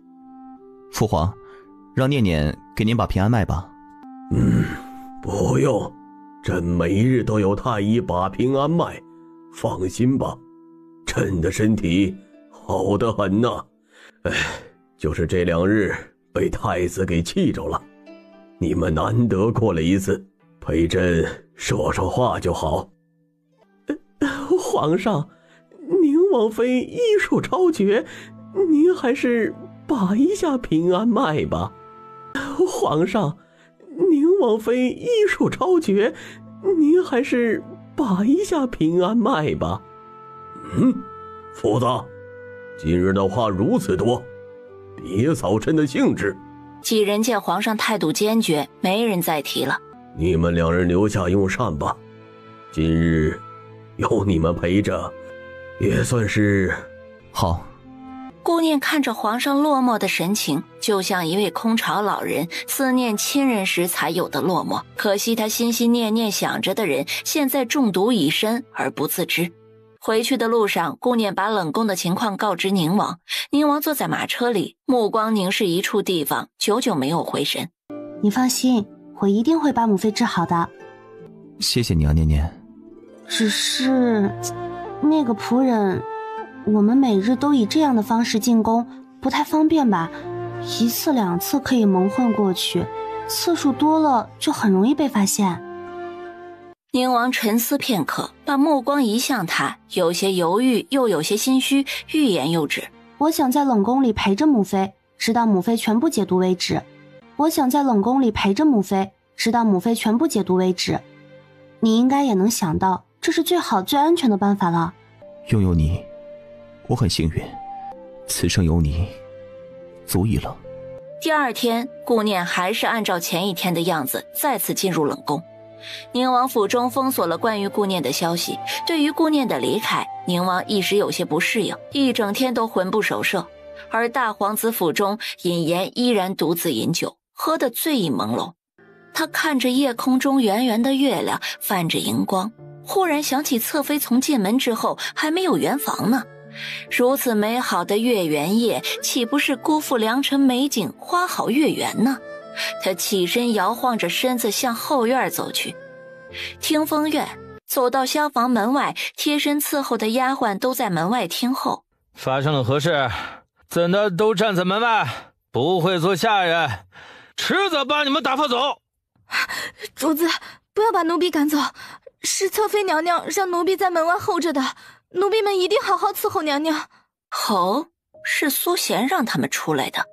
父皇，让念念给您把平安脉吧。不用，朕每日都有太医把平安脉，放心吧，朕的身体好得很呐。就是这2日被太子给气着了，你们难得过来一次，陪朕说说话就好。皇上，宁王妃医术超绝，您还是把一下平安脉吧。皇上，宁王妃医术超绝，您还是把一下平安脉吧。福子，今日的话如此多，别扫朕的兴致。几人见皇上态度坚决，没人再提了。你们2人留下用膳吧，今日有你们陪着，也算是好。顾念看着皇上落寞的神情，就像一位空巢老人思念亲人时才有的落寞。可惜他心心念念想着的人，现在中毒已深而不自知。回去的路上，顾念把冷宫的情况告知宁王。宁王坐在马车里，目光凝视一处地方，久久没有回神。你放心，我一定会把母妃治好的。谢谢你啊，念念。只是那个仆人，我们每日都以这样的方式进宫，不太方便吧？1次2次可以蒙混过去，次数多了就很容易被发现。宁王沉思片刻，把目光移向他，有些犹豫又有些心虚，欲言又止。我想在冷宫里陪着母妃，直到母妃全部解毒为止。我想在冷宫里陪着母妃，直到母妃全部解毒为止。你应该也能想到，这是最好最安全的办法了。拥有你，我很幸运，此生有你足矣了。第2天，顾念还是按照前一天的样子再次进入冷宫。宁王府中封锁了关于顾念的消息，对于顾念的离开，宁王一时有些不适应，一整天都魂不守舍。而大皇子府中，尹岩依然独自饮酒，喝得醉意朦胧。他看着夜空中圆圆的月亮，泛着荧光，忽然想起侧妃从进门之后还没有圆房呢。如此美好的月圆夜，岂不是辜负良辰美景，花好月圆呢？他起身摇晃着身子向后院走去。听风院走到厢房门外，贴身伺候的丫鬟都在门外听候。发生了何事？怎的都站在门外，不会做下人，迟早把你们打发走。主子，不要把奴婢赶走，是侧妃娘娘让奴婢在门外候着的，奴婢们一定好好伺候娘娘。哦，是苏贤让他们出来的，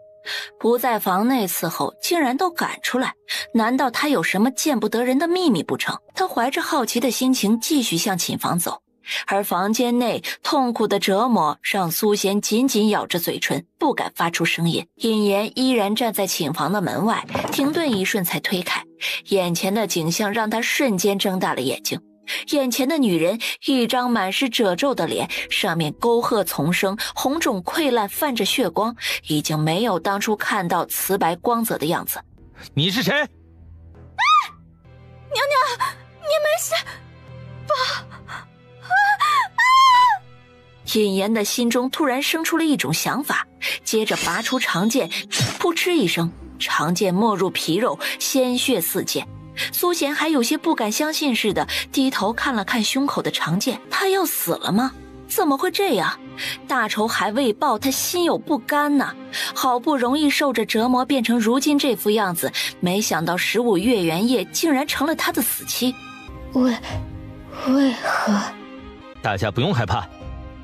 不在房内伺候，竟然都赶出来，难道他有什么见不得人的秘密不成？他怀着好奇的心情继续向寝房走，而房间内痛苦的折磨让苏贤紧紧咬着嘴唇，不敢发出声音。尹岩依然站在寝房的门外，停顿一瞬才推开，眼前的景象让他瞬间睁大了眼睛。眼前的女人，一张满是褶皱的脸，上面沟壑丛生，红肿溃烂，泛着血光，已经没有当初看到瓷白光泽的样子。你是谁？娘娘，你们是尹岩的心中突然生出了一种想法，接着拔出长剑，扑哧一声，长剑没入皮肉，鲜血四溅。苏贤还有些不敢相信似的低头看了看胸口的长剑，他要死了吗？怎么会这样？大仇还未报，他心有不甘呐。好不容易受着折磨变成如今这副样子，没想到15月圆夜竟然成了他的死期。为何？大家不用害怕，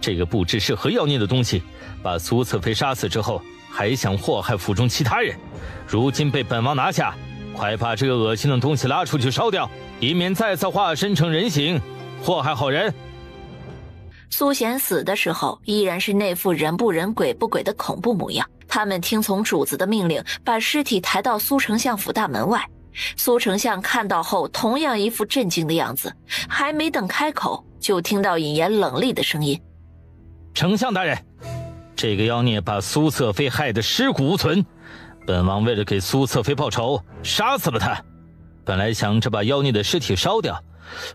这个不知是何妖孽的东西，把苏侧妃杀死之后，还想祸害府中其他人，如今被本王拿下，快把这个恶心的东西拉出去烧掉，以免再次化身成人形，祸害好人。苏贤死的时候依然是那副人不人鬼不鬼的恐怖模样。他们听从主子的命令，把尸体抬到苏丞相府大门外。苏丞相看到后同样一副震惊的样子，还没等开口，就听到尹岩冷厉的声音：丞相大人，这个妖孽把苏侧妃害得尸骨无存，本王为了给苏侧妃报仇，杀死了他。本来想着把妖孽的尸体烧掉，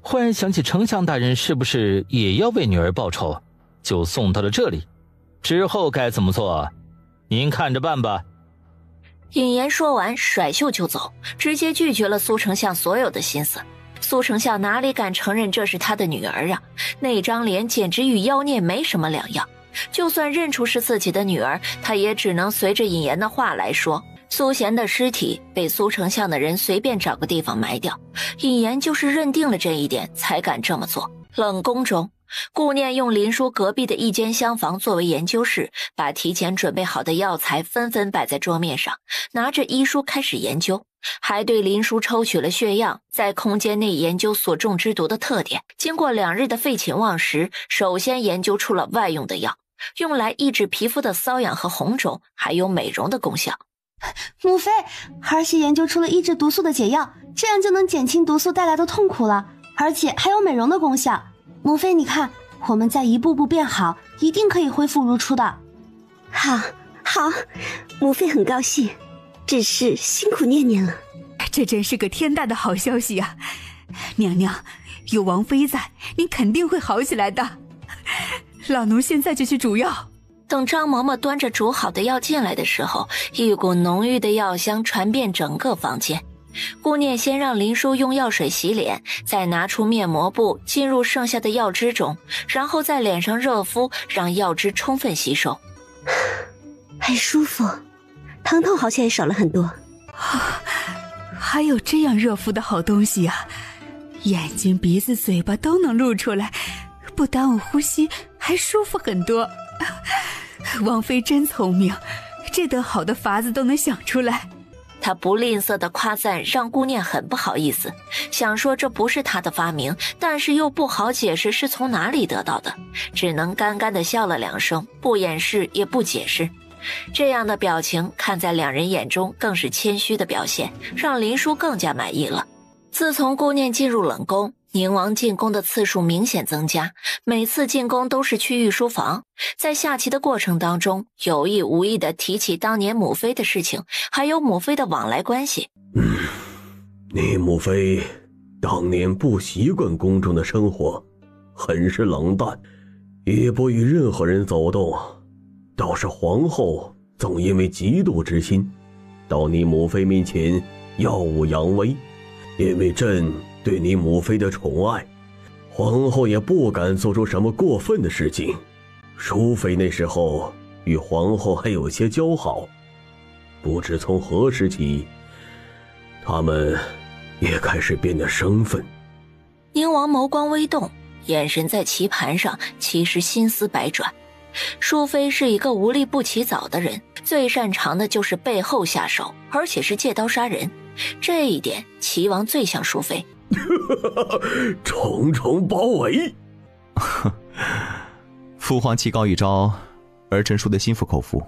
忽然想起丞相大人是不是也要为女儿报仇，就送到了这里。之后该怎么做，您看着办吧。尹岩说完甩袖就走，直接拒绝了苏丞相所有的心思。苏丞相哪里敢承认这是他的女儿啊？那张脸简直与妖孽没什么两样。就算认出是自己的女儿，他也只能随着尹岩的话来说。苏贤的尸体被苏丞相的人随便找个地方埋掉，尹岩就是认定了这一点才敢这么做。冷宫中，顾念用林殊隔壁的一间厢房作为研究室，把提前准备好的药材纷纷摆在桌面上，拿着医书开始研究，还对林殊抽取了血样，在空间内研究所中之毒的特点。经过2日的废寝忘食，首先研究出了外用的药，用来抑制皮肤的瘙痒和红肿，还有美容的功效。母妃，儿媳研究出了抑制毒素的解药，这样就能减轻毒素带来的痛苦了，而且还有美容的功效。母妃，你看，我们再一步步变好，一定可以恢复如初的。好，母妃很高兴，只是辛苦念念了。这真是个天大的好消息啊！娘娘，有王妃在，您肯定会好起来的。老奴现在就去煮药。等张嬷嬷端着煮好的药进来的时候，一股浓郁的药香传遍整个房间。顾念先让林殊用药水洗脸，再拿出面膜布浸入剩下的药汁中，然后在脸上热敷，让药汁充分吸收。很舒服，疼痛好像也少了很多。还有这样热敷的好东西啊！眼睛、鼻子、嘴巴都能露出来，不耽误呼吸，还舒服很多。王妃真聪明，这等好的法子都能想出来。他不吝啬的夸赞，让顾念很不好意思，想说这不是他的发明，但是又不好解释是从哪里得到的，只能干干的笑了2声，不掩饰也不解释。这样的表情看在2人眼中更是谦虚的表现，让林殊更加满意了。自从顾念进入冷宫，宁王进宫的次数明显增加，每次进宫都是去御书房，在下棋的过程当中有意无意地提起当年母妃的事情，还有母妃的往来关系。你母妃当年不习惯宫中的生活，很是冷淡，也不与任何人走动，倒是皇后总因为嫉妒之心，到你母妃面前耀武扬威。因为朕对你母妃的宠爱，皇后也不敢做出什么过分的事情，淑妃那时候与皇后还有些交好，不知从何时起，他们也开始变得生分。宁王眸光微动，眼神在棋盘上，其实心思百转。淑妃是一个无利不起早的人，最擅长的就是背后下手，而且是借刀杀人。这一点齐王最像淑妃。重重包围。父皇棋高一招，儿臣输得心服口服。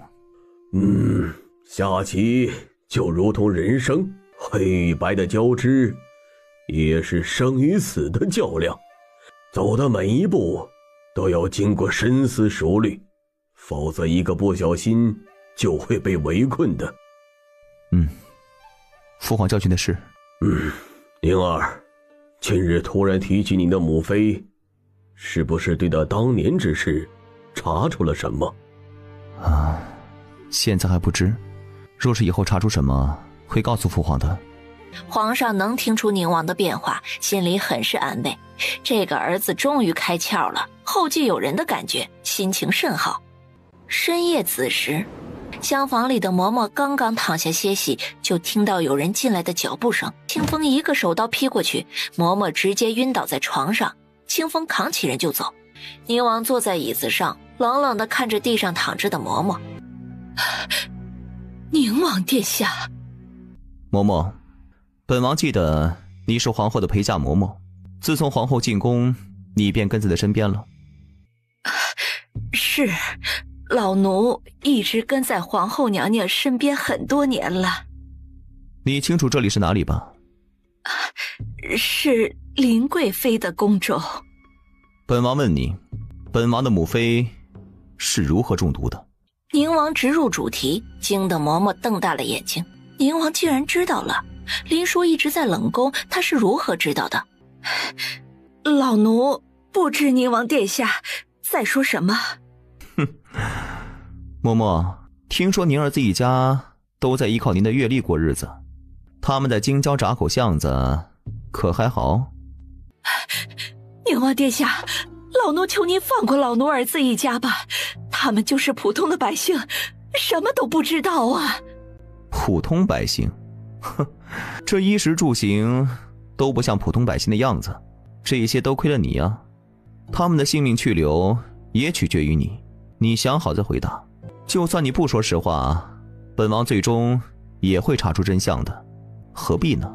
下棋就如同人生，黑与白的交织，也是生与死的较量，走的每一步都要经过深思熟虑，否则一个不小心就会被围困的。父皇教训的是。宁儿，近日突然提起你的母妃，是不是对她当年之事查出了什么？现在还不知，若是以后查出什么，会告诉父皇的。皇上能听出宁王的变化，心里很是安慰，这个儿子终于开窍了，后继有人的感觉，心情甚好。深夜子时，厢房里的嬷嬷刚刚躺下歇息，就听到有人进来的脚步声。清风一个手刀劈过去，嬷嬷直接晕倒在床上，清风扛起人就走。宁王坐在椅子上，冷冷地看着地上躺着的嬷嬷。宁王殿下。嬷嬷，本王记得你是皇后的陪嫁嬷嬷，自从皇后进宫，你便跟在她身边了。是，老奴一直跟在皇后娘娘身边很多年了。你清楚这里是哪里吧？是林贵妃的宫中。本王问你，本王的母妃是如何中毒的？宁王直入主题，惊得嬷嬷瞪大了眼睛。宁王竟然知道了，林殊一直在冷宫，他是如何知道的？老奴不知宁王殿下在说什么。嬷嬷，听说宁儿自己家都在依靠您的阅历过日子，他们在京郊闸口巷子可还好？宁王殿下，老奴求您放过老奴儿子一家吧，他他们就是普通的百姓，什么都不知道啊。普通百姓？哼，这衣食住行都不像普通百姓的样子，这些都亏了你啊。他们的性命去留也取决于你，你想好再回答。就算你不说实话，本王最终也会查出真相的，何必呢？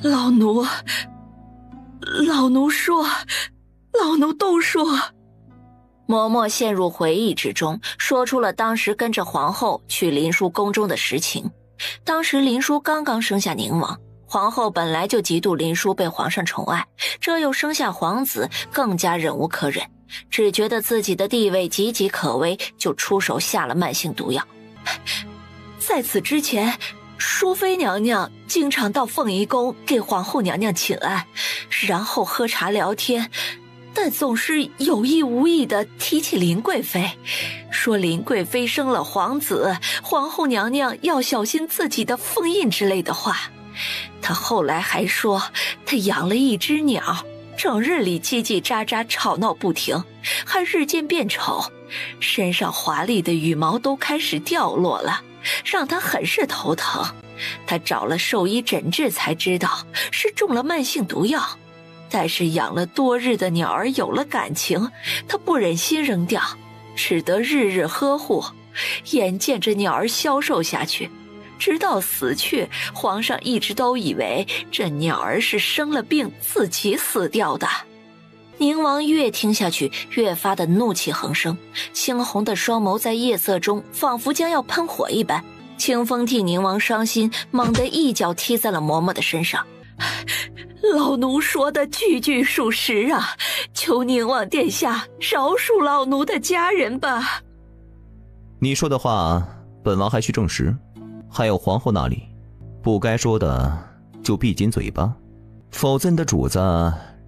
老奴说，老奴都说。嬷嬷陷入回忆之中，说出了当时跟着皇后去林殊宫中的实情。当时林殊刚刚生下宁王，皇后本来就嫉妒林殊被皇上宠爱，这又生下皇子，更加忍无可忍，只觉得自己的地位岌岌可危，就出手下了慢性毒药。在此之前，淑妃娘娘经常到凤仪宫给皇后娘娘请安，然后喝茶聊天，但总是有意无意地提起林贵妃，说林贵妃生了皇子，皇后娘娘要小心自己的封印之类的话。她后来还说她养了一只鸟，整日里叽叽喳喳吵闹不停，还日渐变丑，身上华丽的羽毛都开始掉落了，让她很是头疼。她找了兽医诊治才知道是中了慢性毒药，但是养了多日的鸟儿有了感情，她不忍心扔掉，只得日日呵护，眼见着鸟儿消瘦下去，直到死去，皇上一直都以为这鸟儿是生了病自己死掉的。宁王越听下去越发的怒气横生，青红的双眸在夜色中仿佛将要喷火一般。清风替宁王伤心，猛地一脚踢在了嬷嬷的身上。老奴说的句句属实啊，求宁王殿下饶恕老奴的家人吧。你说的话本王还需证实，还有皇后那里不该说的就闭紧嘴巴，否则你的主子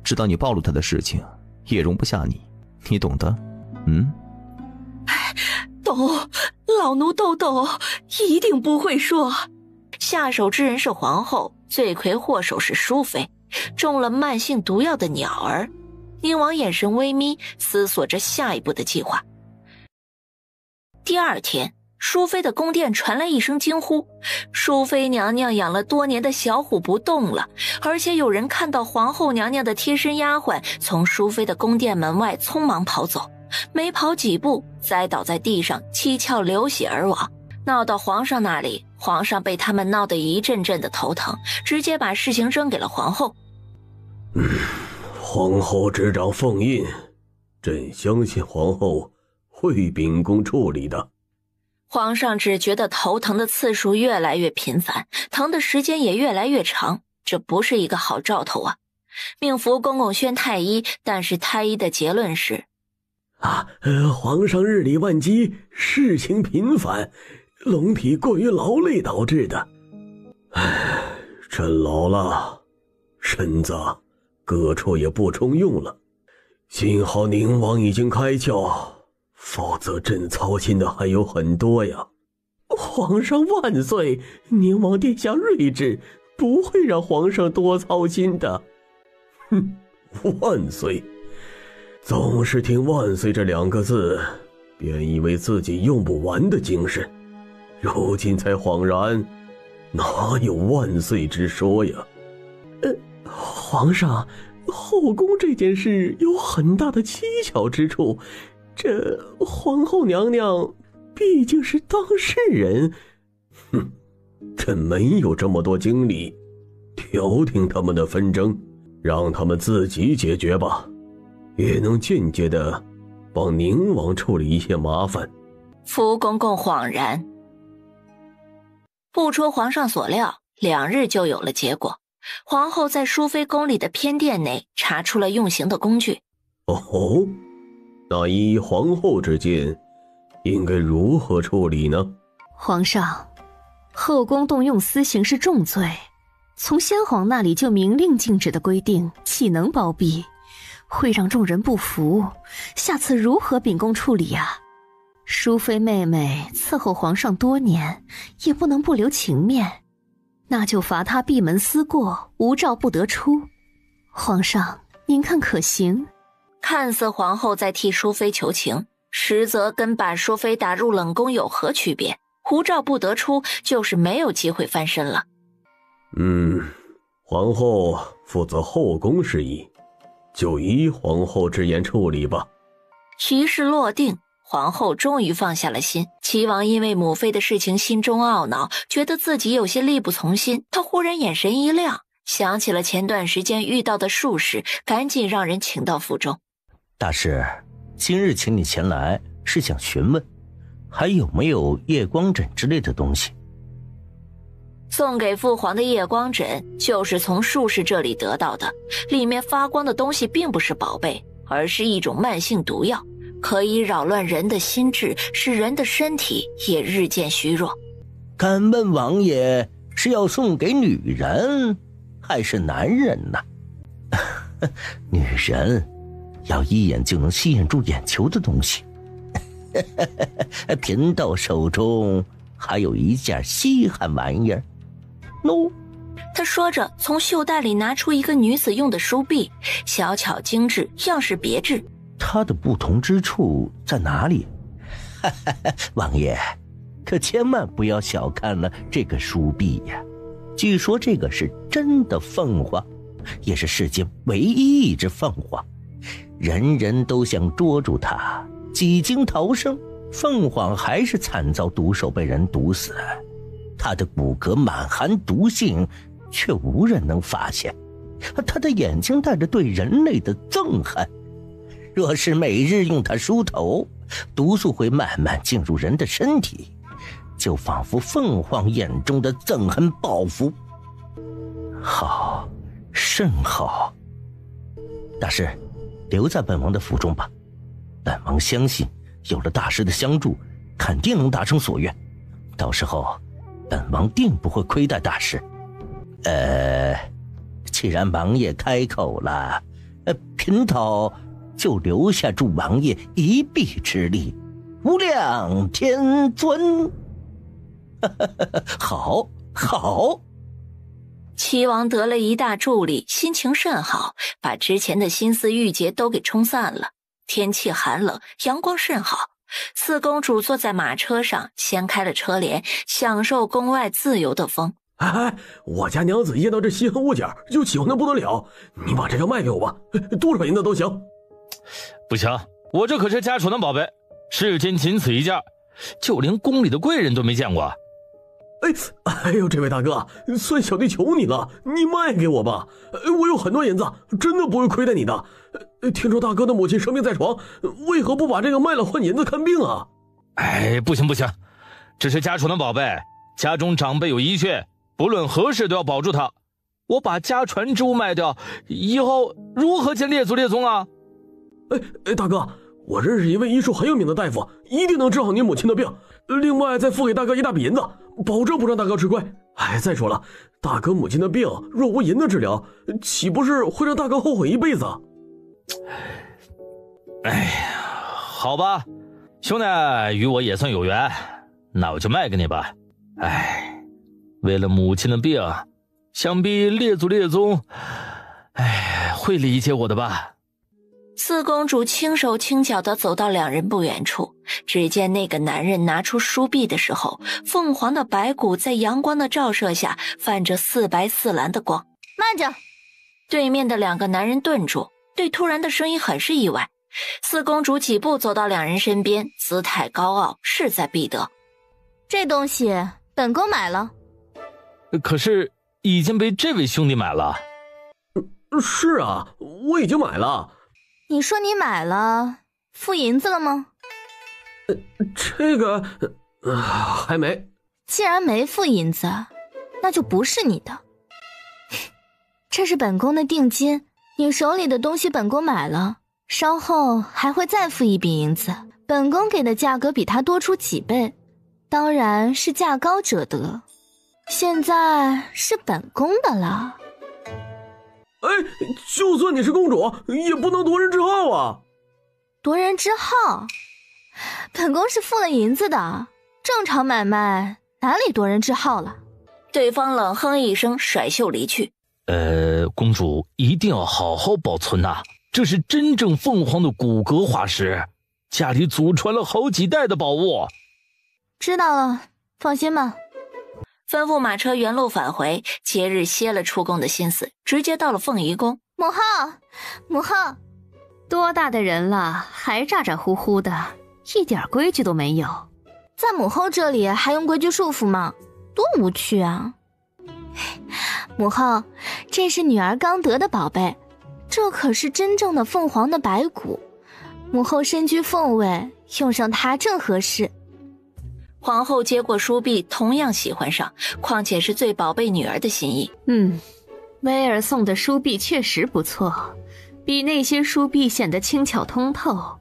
知道你暴露他的事情也容不下你，你懂得？懂，老奴都懂，一定不会说。下手之人是皇后，罪魁祸首是淑妃，中了慢性毒药的鸟儿。宁王眼神微眯，思索着下一步的计划。第二天，淑妃的宫殿传来一声惊呼，淑妃娘娘养了多年的小虎不动了，而且有人看到皇后娘娘的贴身丫鬟从淑妃的宫殿门外匆忙跑走，没跑几步栽倒在地上，七窍流血而亡。闹到皇上那里，皇上被他们闹得一阵阵的头疼，直接把事情扔给了皇后。皇后执掌凤印，朕相信皇后会秉公处理的。皇上只觉得头疼的次数越来越频繁，疼的时间也越来越长，这不是一个好兆头啊。命福公公宣太医，但是太医的结论是皇上日理万机，事情频繁，龙体过于劳累导致的。朕老了，身子各处也不中用了，幸好宁王已经开窍，否则朕操心的还有很多呀。皇上万岁，宁王殿下睿智，不会让皇上多操心的。万岁！总是听万岁这两个字，便以为自己用不完的精神，如今才恍然，哪有万岁之说呀？皇上，后宫这件事有很大的蹊跷之处，这皇后娘娘毕竟是当事人。朕没有这么多精力调停他们的纷争，让他们自己解决吧，也能间接的帮宁王处理一些麻烦。福公公恍然，不出皇上所料，2日就有了结果。皇后在淑妃宫里的偏殿内查出了用刑的工具。那依皇后之见，应该如何处理呢？皇上，后宫动用私刑是重罪，从先皇那里就明令禁止的规定，岂能包庇？会让众人不服，下次如何秉公处理啊？淑妃妹妹伺候皇上多年，也不能不留情面，那就罚她闭门思过，无诏不得出。皇上，您看可行？看似皇后在替淑妃求情，实则跟把淑妃打入冷宫有何区别？护照不得出，就是没有机会翻身了。皇后负责后宫事宜，就依皇后之言处理吧。局势落定，皇后终于放下了心。齐王因为母妃的事情心中懊恼，觉得自己有些力不从心。他忽然眼神一亮，想起了前段时间遇到的术士，赶紧让人请到府中。大师，今日请你前来是想询问还有没有夜光枕之类的东西。送给父皇的夜光枕就是从术士这里得到的，里面发光的东西并不是宝贝，而是一种慢性毒药，可以扰乱人的心智，使人的身体也日渐虚弱。敢问王爷是要送给女人还是男人呢？女人要一眼就能吸引住眼球的东西。贫道手中还有一件稀罕玩意儿。他说着，从袖袋里拿出一个女子用的书币，小巧精致，样式别致。它的不同之处在哪里？王爷，可千万不要小看了这个书币呀！据说这个是真的凤凰，也是世间唯一一只凤凰，人人都想捉住它，几经逃生，凤凰还是惨遭毒手被人毒死。它的骨骼满含毒性，却无人能发现。它的眼睛带着对人类的憎恨，若是每日用它梳头，毒素会慢慢进入人的身体，就仿佛凤凰眼中的憎恨报复。好，甚好。大师，留在本王的府中吧。本王相信，有了大师的相助，肯定能达成所愿。到时候本王定不会亏待大师。既然王爷开口了，贫道就留下助王爷一臂之力，无量天尊。好，好。齐王得了一大助力，心情甚好，把之前的心思郁结都给冲散了。天气寒冷，阳光甚好。四公主坐在马车上，掀开了车帘，享受宫外自由的风。我家娘子一见到这稀罕物件就喜欢的不得了，你把这个卖给我吧，多少银子都行。不行，我这可是家传的宝贝，世间仅此一件，就连宫里的贵人都没见过。哎呦，这位大哥，算小弟求你了，你卖给我吧，我有很多银子，真的不会亏待你的。听说大哥的母亲生病在床，为何不把这个卖了换银子看病啊？不行，这是家传的宝贝，家中长辈有遗缺，不论何事都要保住它。我把家传之物卖掉，以后如何见列祖列宗啊？大哥，我认识一位医术很有名的大夫，一定能治好您母亲的病。另外再付给大哥一大笔银子，保证不让大哥吃亏。再说了，大哥母亲的病若无银子治疗，岂不是会让大哥后悔一辈子？好吧，兄弟与我也算有缘，那我就卖给你吧。为了母亲的病，想必列祖列宗会理解我的吧。四公主轻手轻脚地走到两人不远处，只见那个男人拿出书币的时候，凤凰的白骨在阳光的照射下泛着似白似蓝的光。慢着！对面的两个男人顿住，对突然的声音很是意外。四公主几步走到两人身边，姿态高傲，势在必得。这东西本宫买了。可是已经被这位兄弟买了。是啊，我已经买了。你说你买了，付银子了吗？这个还没。既然没付银子，那就不是你的。这是本宫的定金，你手里的东西本宫买了，稍后还会再付一笔银子。本宫给的价格比他多出几倍，当然是价高者得。现在是本宫的了。就算你是公主，也不能夺人之好啊！夺人之好？本宫是付了银子的，正常买卖哪里夺人之好了？对方冷哼一声，甩袖离去。公主一定要好好保存呐，这是真正凤凰的骨骼化石，家里祖传了好几代的宝物。知道了，放心吧。吩咐马车原路返回，节日歇了出宫的心思，直接到了凤仪宫。母后，母后，多大的人了，还咋咋呼呼的，一点规矩都没有。在母后这里还用规矩束缚吗？多无趣啊！母后，这是女儿刚得的宝贝，这可是真正的凤凰的白骨。母后身居凤位，用上它正合适。皇后接过书币，同样喜欢上，况且是最宝贝女儿的心意。威尔送的书币确实不错，比那些书币显得轻巧通透，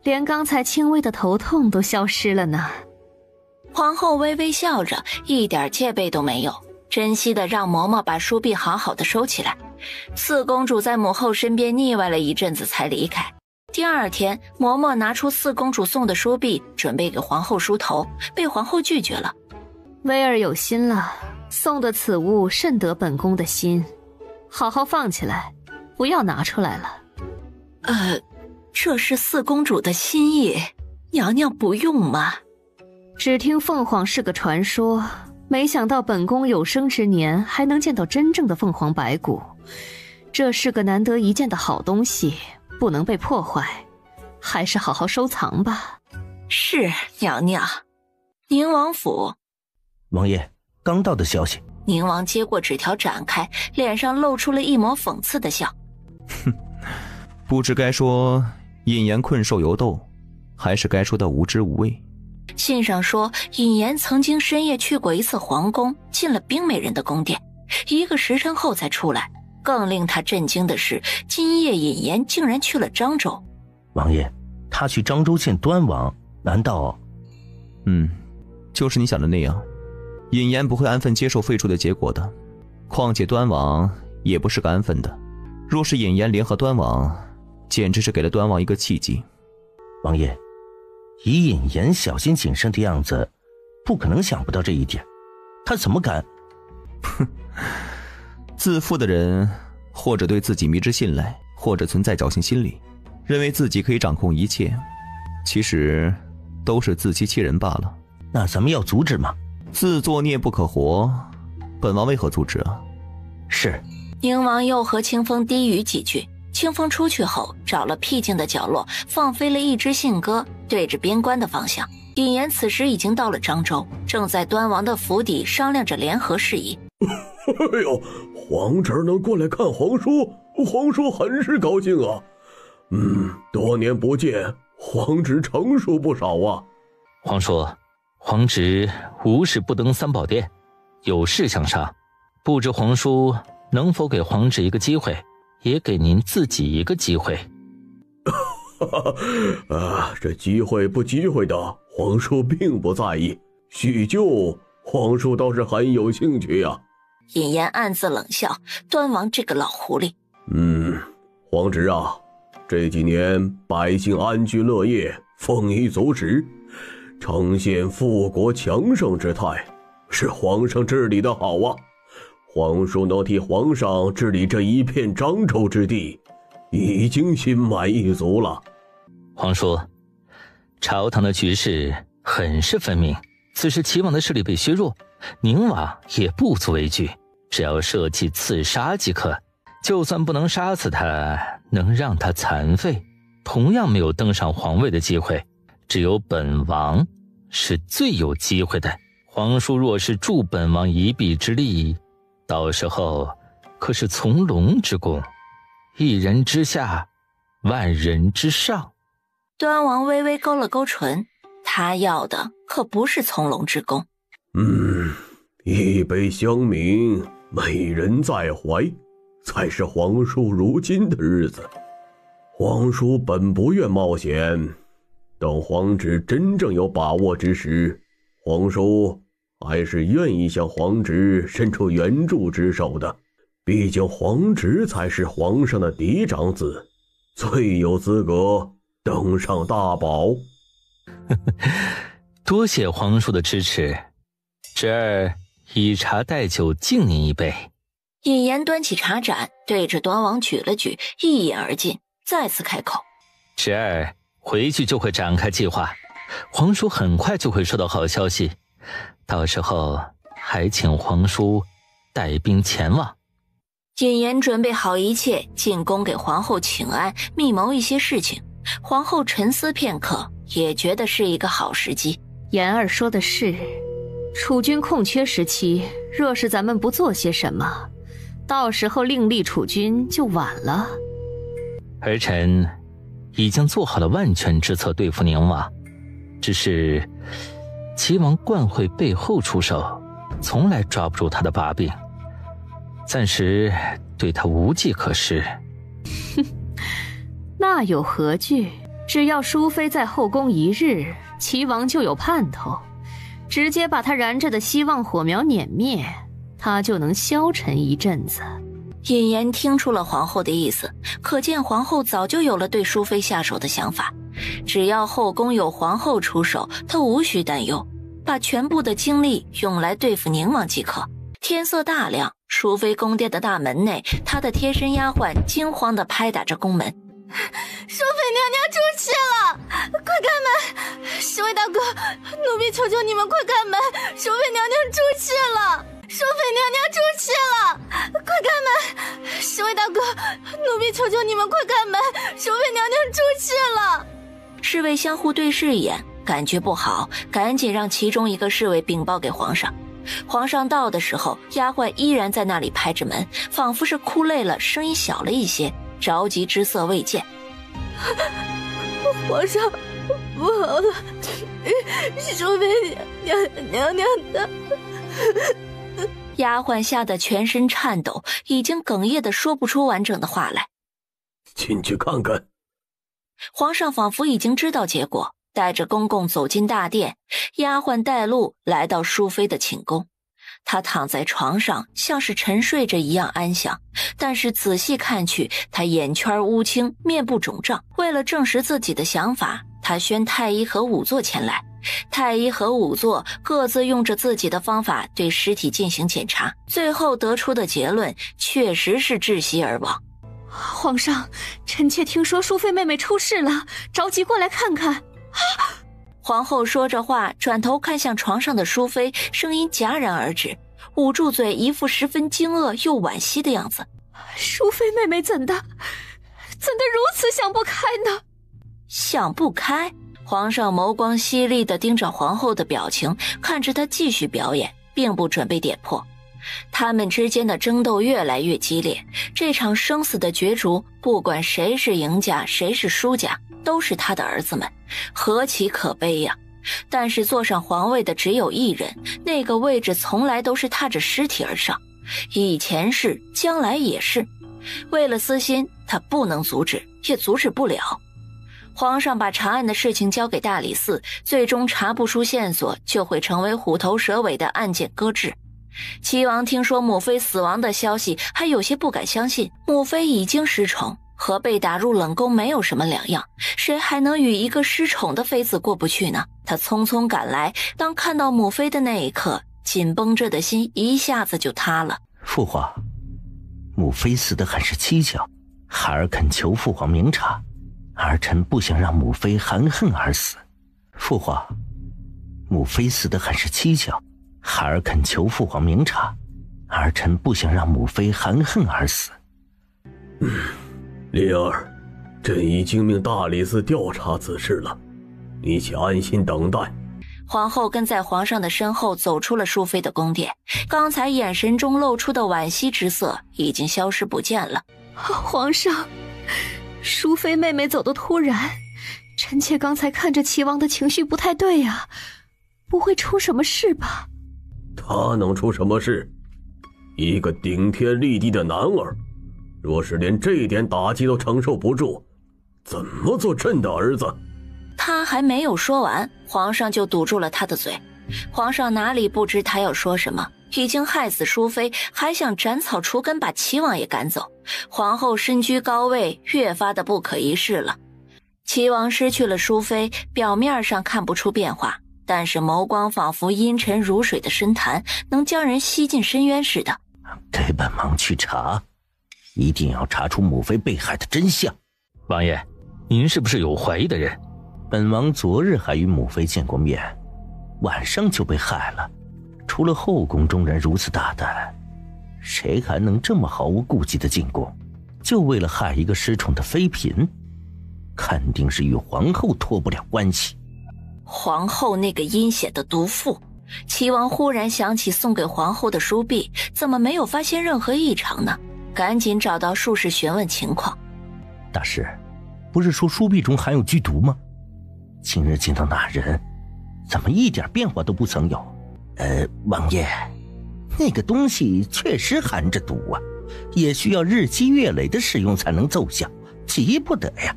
连刚才轻微的头痛都消失了呢。皇后微微笑着，一点戒备都没有，珍惜的让嬷嬷把书币好好的收起来。四公主在母后身边腻歪了一阵子才离开。第二天，嬷嬷拿出四公主送的书币，准备给皇后梳头，被皇后拒绝了。威儿有心了，送的此物甚得本宫的心，好好放起来，不要拿出来了。这是四公主的心意，娘娘不用吗？只听凤凰是个传说，没想到本宫有生之年还能见到真正的凤凰白骨，这是个难得一见的好东西，不能被破坏，还是好好收藏吧。是，娘娘。宁王府，王爷，刚到的消息。宁王接过纸条展开，脸上露出了一抹讽刺的笑。不知该说尹岩困兽犹斗，还是该说他无知无畏。信上说，尹岩曾经深夜去过一次皇宫，进了冰美人的宫殿，1个时辰后才出来。更令他震惊的是，今夜尹岩竟然去了漳州。王爷，他去漳州见端王，难道……就是你想的那样，尹岩不会安分接受废黜的结果的。况且端王也不是个安分的，若是尹岩联合端王，简直是给了端王一个契机。王爷，以尹岩小心谨慎的样子，不可能想不到这一点，他怎么敢？自负的人，或者对自己迷之信赖，或者存在侥幸心理，认为自己可以掌控一切，其实都是自欺欺人罢了。那咱们要阻止吗？自作孽不可活，本王为何阻止啊？是。宁王又和清风低语几句，清风出去后，找了僻静的角落，放飞了一只信鸽，对着边关的方向。尹岩此时已经到了漳州，正在端王的府邸商量着联合事宜。哎呦，皇侄能过来看皇叔，皇叔很是高兴啊。多年不见，皇侄成熟不少啊。皇叔，皇侄无事不登三宝殿，有事相商，不知皇叔能否给皇侄一个机会，也给您自己一个机会。这机会不机会的，皇叔并不在意，叙旧皇叔倒是很有兴趣啊。尹岩暗自冷笑，端王这个老狐狸。皇侄啊，这几年百姓安居乐业，丰衣足食，呈现富国强盛之态，是皇上治理的好啊。皇叔能替皇上治理这一片漳州之地，已经心满意足了。皇叔，朝堂的局势很是分明，此时齐王的势力被削弱，宁王也不足为惧，只要设计刺杀即可。就算不能杀死他，能让他残废，同样没有登上皇位的机会。只有本王是最有机会的。皇叔若是助本王一臂之力，到时候可是从龙之功，一人之下，万人之上。端王微微勾了勾唇，他要的可不是从龙之功。一杯香茗，美人在怀，才是皇叔如今的日子。皇叔本不愿冒险，等皇侄真正有把握之时，皇叔还是愿意向皇侄伸出援助之手的。毕竟皇侄才是皇上的嫡长子，最有资格登上大宝。多谢皇叔的支持，侄儿以茶代酒，敬您一杯。尹岩端起茶盏，对着端王举了举，一饮而尽。再次开口：侄儿回去就会展开计划，皇叔很快就会收到好消息，到时候还请皇叔带兵前往。谨言准备好一切，进宫给皇后请安，密谋一些事情。皇后沉思片刻，也觉得是一个好时机。言儿说的是，楚军空缺时期，若是咱们不做些什么，到时候另立楚军就晚了。儿臣已经做好了万全之策对付宁王，只是齐王惯会背后出手，从来抓不住他的把柄，暂时对他无计可施。哼，那有何惧？只要淑妃在后宫一日，齐王就有盼头，直接把他燃着的希望火苗碾灭，他就能消沉一阵子。尹言听出了皇后的意思，可见皇后早就有了对淑妃下手的想法。只要后宫有皇后出手，他无需担忧，把全部的精力用来对付宁王即可。天色大亮，淑妃宫殿的大门内，她的贴身丫鬟惊慌地拍打着宫门。淑妃娘娘出事了，快开门！侍卫大哥，奴婢求求你们快开门！淑妃娘娘出事了！淑妃娘娘出事了！快开门！侍卫大哥，奴婢求求你们快开门！淑妃娘娘出事了！侍卫相互对视一眼，感觉不好，赶紧让其中一个侍卫禀报给皇上。皇上到的时候，丫鬟依然在那里拍着门，仿佛是哭累了，声音小了一些，着急之色未见。皇上，不好了，淑妃娘娘的。丫鬟吓得全身颤抖，已经哽咽的说不出完整的话来。进去看看。皇上仿佛已经知道结果，带着公公走进大殿，丫鬟带路来到淑妃的寝宫。她躺在床上，像是沉睡着一样安详，但是仔细看去，她眼圈乌青，面部肿胀。为了证实自己的想法，她宣太医和仵作前来。太医和仵作各自用着自己的方法对尸体进行检查，最后得出的结论确实是窒息而亡。皇上，臣妾听说淑妃妹妹出事了，着急过来看看。皇后说着话，转头看向床上的淑妃，声音戛然而止，捂住嘴，一副十分惊愕又惋惜的样子。淑妃妹妹怎的如此想不开呢？想不开？皇上眸光犀利地盯着皇后的表情，看着她继续表演，并不准备点破。他们之间的争斗越来越激烈，这场生死的角逐，不管谁是赢家谁是输家，都是他的儿子们，何其可悲呀！但是坐上皇位的只有一人，那个位置从来都是踏着尸体而上，以前是，将来也是。为了私心，他不能阻止，也阻止不了。皇上把查案的事情交给大理寺，最终查不出线索，就会成为虎头蛇尾的案件搁置。齐王听说母妃死亡的消息，还有些不敢相信。母妃已经失宠，和被打入冷宫没有什么两样，谁还能与一个失宠的妃子过不去呢？他匆匆赶来，当看到母妃的那一刻，紧绷着的心一下子就塌了。父皇，母妃死得很是蹊跷，孩儿恳求父皇明察，儿臣不想让母妃含恨而死。父皇，母妃死得很是蹊跷，孩儿恳求父皇明察，儿臣不想让母妃含恨而死。灵儿，朕已经命大理寺调查此事了，你且安心等待。皇后跟在皇上的身后走出了淑妃的宫殿，刚才眼神中露出的惋惜之色已经消失不见了。皇上，淑妃妹妹走得突然，臣妾刚才看着齐王的情绪不太对呀，不会出什么事吧？他能出什么事？一个顶天立地的男儿，若是连这点打击都承受不住，怎么做朕的儿子？他还没有说完，皇上就堵住了他的嘴。皇上哪里不知他要说什么，已经害死淑妃，还想斩草除根把齐王也赶走。皇后身居高位，越发的不可一世了。齐王失去了淑妃，表面上看不出变化，但是眸光仿佛阴沉如水的深潭，能将人吸进深渊似的。给本王去查，一定要查出母妃被害的真相。王爷，您是不是有怀疑的人？本王昨日还与母妃见过面，晚上就被害了。除了后宫中人如此大胆，谁还能这么毫无顾忌的进宫，就为了害一个失宠的妃嫔？肯定是与皇后脱不了关系。皇后那个阴险的毒妇。齐王忽然想起送给皇后的书币，怎么没有发现任何异常呢？赶紧找到术士询问情况。大师，不是说书币中含有剧毒吗？今日见到那人，怎么一点变化都不曾有？王爷，那个东西确实含着毒啊，也需要日积月累的使用才能奏效，急不得呀。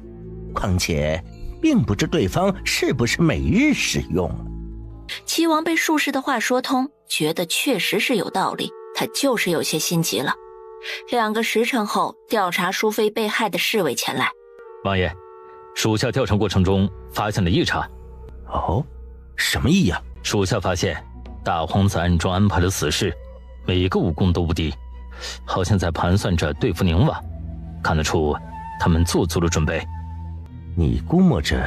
况且，并不知对方是不是每日使用。齐王被术士的话说通，觉得确实是有道理，他就是有些心急了。2个时辰后，调查淑妃被害的侍卫前来。王爷，属下调查过程中发现了异常。哦，什么异样？属下发现大皇子暗中安排了死士，每个武功都不低，好像在盘算着对付宁王，看得出他们做足了准备。你估摸着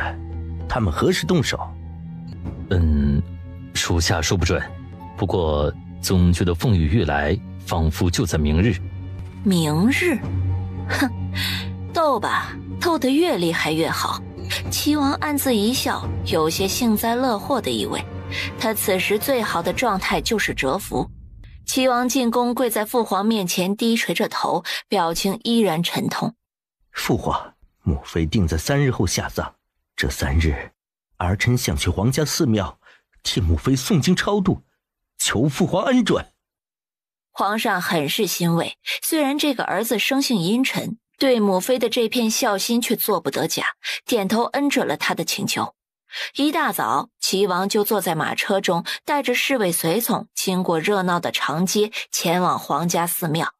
他们何时动手？属下说不准，不过总觉得风雨欲来，仿佛就在明日。明日？哼，斗吧，斗得越厉害越好。齐王暗自一笑，有些幸灾乐祸的意味。他此时最好的状态就是蛰伏。齐王进宫，跪在父皇面前，低垂着头，表情依然沉痛。父皇，母妃定在3日后下葬，这3日，儿臣想去皇家寺庙替母妃诵经超度，求父皇恩准。皇上很是欣慰，虽然这个儿子生性阴沉，对母妃的这片孝心却做不得假，点头恩准了他的请求。一大早，齐王就坐在马车中，带着侍卫随从，经过热闹的长街，前往皇家寺庙，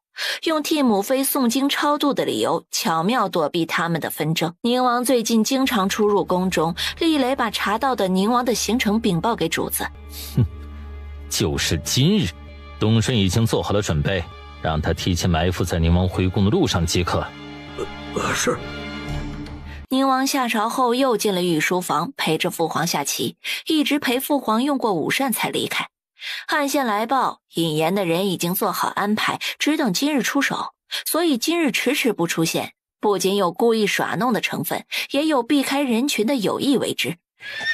用替母妃诵经超度的理由，巧妙躲避他们的纷争。宁王最近经常出入宫中，厉雷把查到的宁王的行程禀报给主子。就是今日，东顺已经做好了准备，让他提前埋伏在宁王回宫的路上即可。是。宁王下朝后又进了御书房，陪着父皇下棋，一直陪父皇用过午膳才离开。汉献来报，引言的人已经做好安排，只等今日出手，所以今日迟迟不出现，不仅有故意耍弄的成分，也有避开人群的有意为之。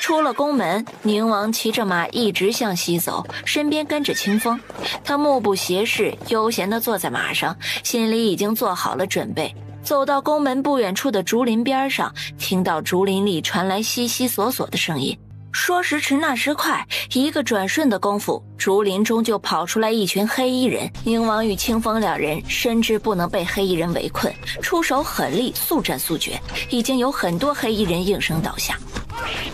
出了宫门，宁王骑着马一直向西走，身边跟着清风。他目不斜视，悠闲地坐在马上，心里已经做好了准备。走到宫门不远处的竹林边上，听到竹林里传来悉悉索索的声音。说时迟那时快，一个转瞬的功夫，竹林中就跑出来一群黑衣人。宁王与清风两人深知不能被黑衣人围困，出手狠厉，速战速决，已经有很多黑衣人应声倒下。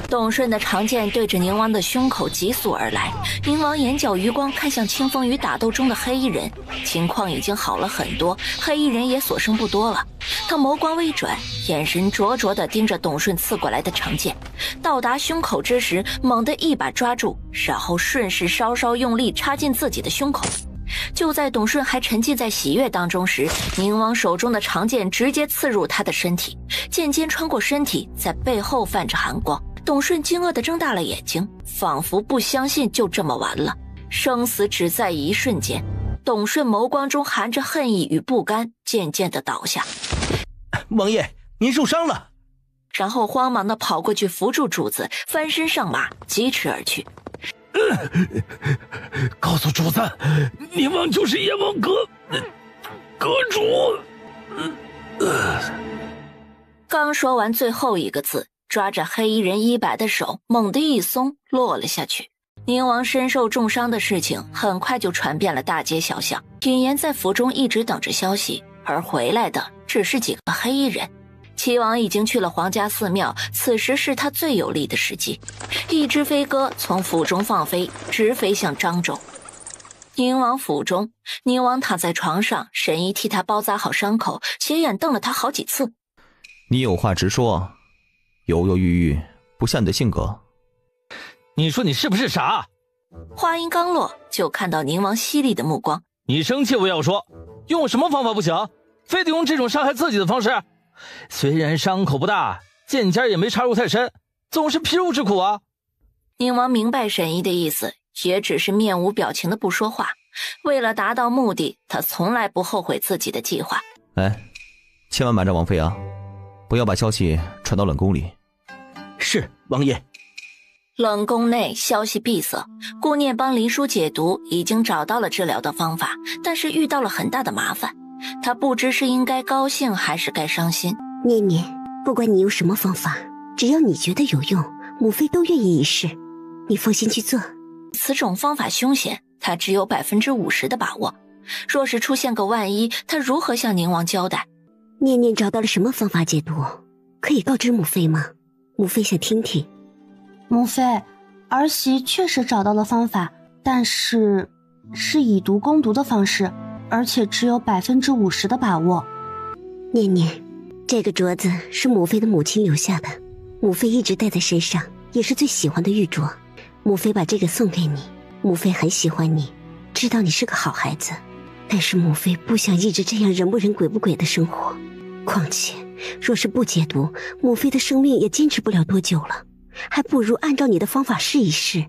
董顺的长剑对着宁王的胸口急速而来，宁王眼角余光看向清风与打斗中的黑衣人，情况已经好了很多，黑衣人也所剩不多了。他眸光微转，眼神灼灼地盯着董顺刺过来的长剑，到达胸口之时，猛地一把抓住，然后顺势稍稍用力插进自己的胸口。就在董顺还沉浸在喜悦当中时，宁王手中的长剑直接刺入他的身体，剑尖穿过身体，在背后泛着寒光。董顺惊愕地睁大了眼睛，仿佛不相信就这么完了，生死只在一瞬间。董顺眸光中含着恨意与不甘，渐渐地倒下。王爷，您受伤了。然后慌忙地跑过去扶住主子，翻身上马，疾驰而去。告诉主子，宁王就是燕王阁主。刚说完最后一个字，抓着黑衣人衣摆的手猛地一松，落了下去。宁王身受重伤的事情很快就传遍了大街小巷，尹岩在府中一直等着消息，而回来的只是几个黑衣人。齐王已经去了皇家寺庙，此时是他最有利的时机。一只飞鸽从府中放飞，直飞向漳州。宁王府中，宁王躺在床上，神医替他包扎好伤口，斜眼瞪了他好几次。你有话直说，犹犹豫豫不像你的性格。你说你是不是傻？话音刚落，就看到宁王犀利的目光。你生气我要说，用什么方法不行？非得用这种伤害自己的方式？虽然伤口不大，剑尖也没插入太深，总是皮肉之苦啊。宁王明白沈姨的意思，也只是面无表情的不说话。为了达到目的，他从来不后悔自己的计划。哎，千万瞒着王妃啊，不要把消息传到冷宫里。是，王爷。冷宫内消息闭塞，顾念帮林殊解毒，已经找到了治疗的方法，但是遇到了很大的麻烦。他不知是应该高兴还是该伤心。念念，不管你用什么方法，只要你觉得有用，母妃都愿意一试，你放心去做。此种方法凶险，他只有50%的把握。若是出现个万一，他如何向宁王交代？念念找到了什么方法解毒，可以告知母妃吗？母妃想听听。母妃，儿媳确实找到了方法，但是以毒攻毒的方式，而且只有50%的把握。念念，这个镯子是母妃的母亲留下的，母妃一直戴在身上，也是最喜欢的玉镯。母妃把这个送给你，母妃很喜欢你，知道你是个好孩子，但是母妃不想一直这样人不人鬼不鬼的生活。况且若是不解毒，母妃的生命也坚持不了多久了，还不如按照你的方法试一试，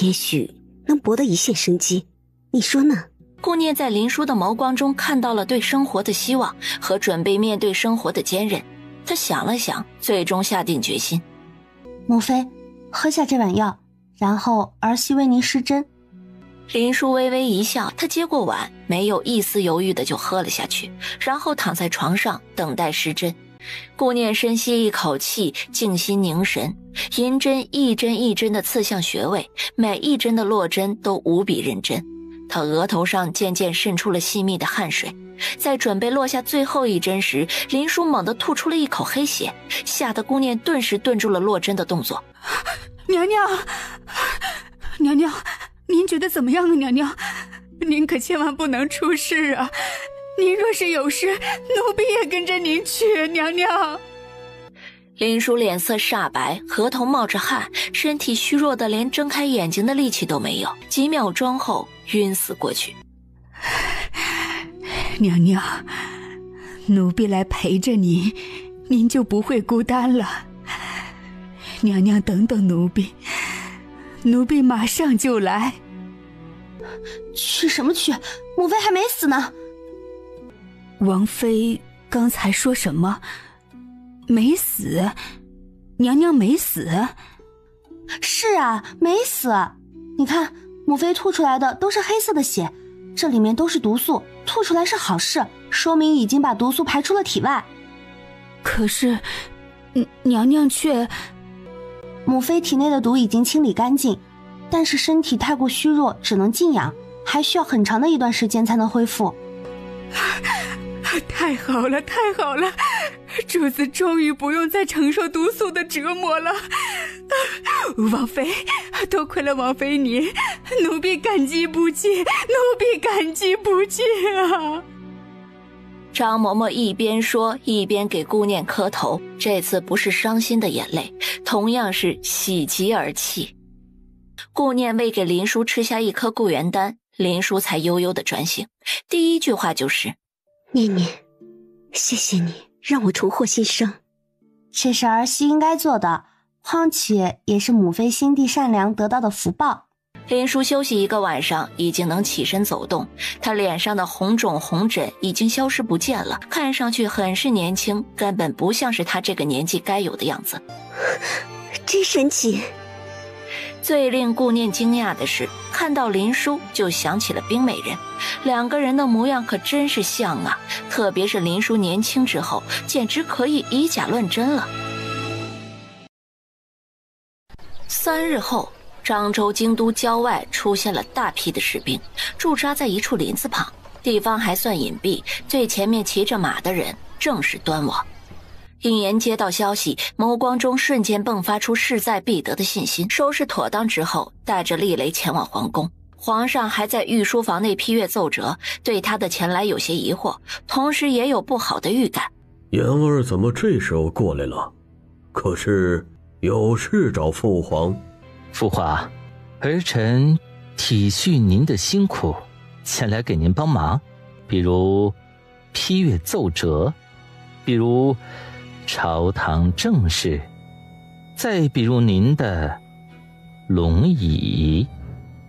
也许能博得一线生机，你说呢？顾念在林殊的眸光中看到了对生活的希望和准备面对生活的坚韧。他想了想，最终下定决心。母妃，喝下这碗药，然后儿媳为您施针。林殊微微一笑，他接过碗，没有一丝犹豫的就喝了下去，然后躺在床上等待施针。顾念深吸一口气，静心凝神，银针一针一针的刺向穴位，每一针的落针都无比认真。他额头上渐渐渗出了细密的汗水，在准备落下最后一针时，林殊猛地吐出了一口黑血，吓得顾念顿时顿住了落针的动作。娘娘，娘娘，您觉得怎么样啊？娘娘，您可千万不能出事啊！您若是有事，奴婢也跟着您去。娘娘。林殊脸色煞白，额头冒着汗，身体虚弱的连睁开眼睛的力气都没有，几秒钟后晕死过去。娘娘，奴婢来陪着您，您就不会孤单了。娘娘等等奴婢，奴婢马上就来。去什么去？母妃还没死呢。王妃刚才说什么？没死？娘娘没死？是啊，没死。你看，母妃吐出来的都是黑色的血，这里面都是毒素，吐出来是好事，说明已经把毒素排出了体外。可是，娘娘却……母妃体内的毒已经清理干净，但是身体太过虚弱，只能静养，还需要很长的一段时间才能恢复。太好了，太好了！主子终于不用再承受毒素的折磨了。王妃，多亏了王妃您，奴婢感激不尽，奴婢感激不尽啊！张嬷嬷一边说一边给顾念磕头，这次不是伤心的眼泪，同样是喜极而泣。顾念喂给林殊吃下一颗固元丹，林殊才悠悠的转醒，第一句话就是：“念念，谢谢你让我重获新生。”这是儿媳应该做的，况且也是母妃心地善良得到的福报。林殊休息一个晚上，已经能起身走动，他脸上的红肿红疹已经消失不见了，看上去很是年轻，根本不像是他这个年纪该有的样子。真神奇！最令顾念惊讶的是，看到林殊就想起了冰美人，两个人的模样可真是像啊，特别是林殊年轻之后，简直可以以假乱真了。3日后，漳州京都郊外出现了大批的士兵，驻扎在一处林子旁，地方还算隐蔽，最前面骑着马的人正是端王。应言接到消息，眸光中瞬间迸发出势在必得的信心。收拾妥当之后，带着厉雷前往皇宫。皇上还在御书房内批阅奏折，对他的前来有些疑惑，同时也有不好的预感。言儿怎么这时候过来了？可是有事找父皇？父皇，儿臣体恤您的辛苦，前来给您帮忙，比如批阅奏折，比如朝堂政事，再比如您的龙椅。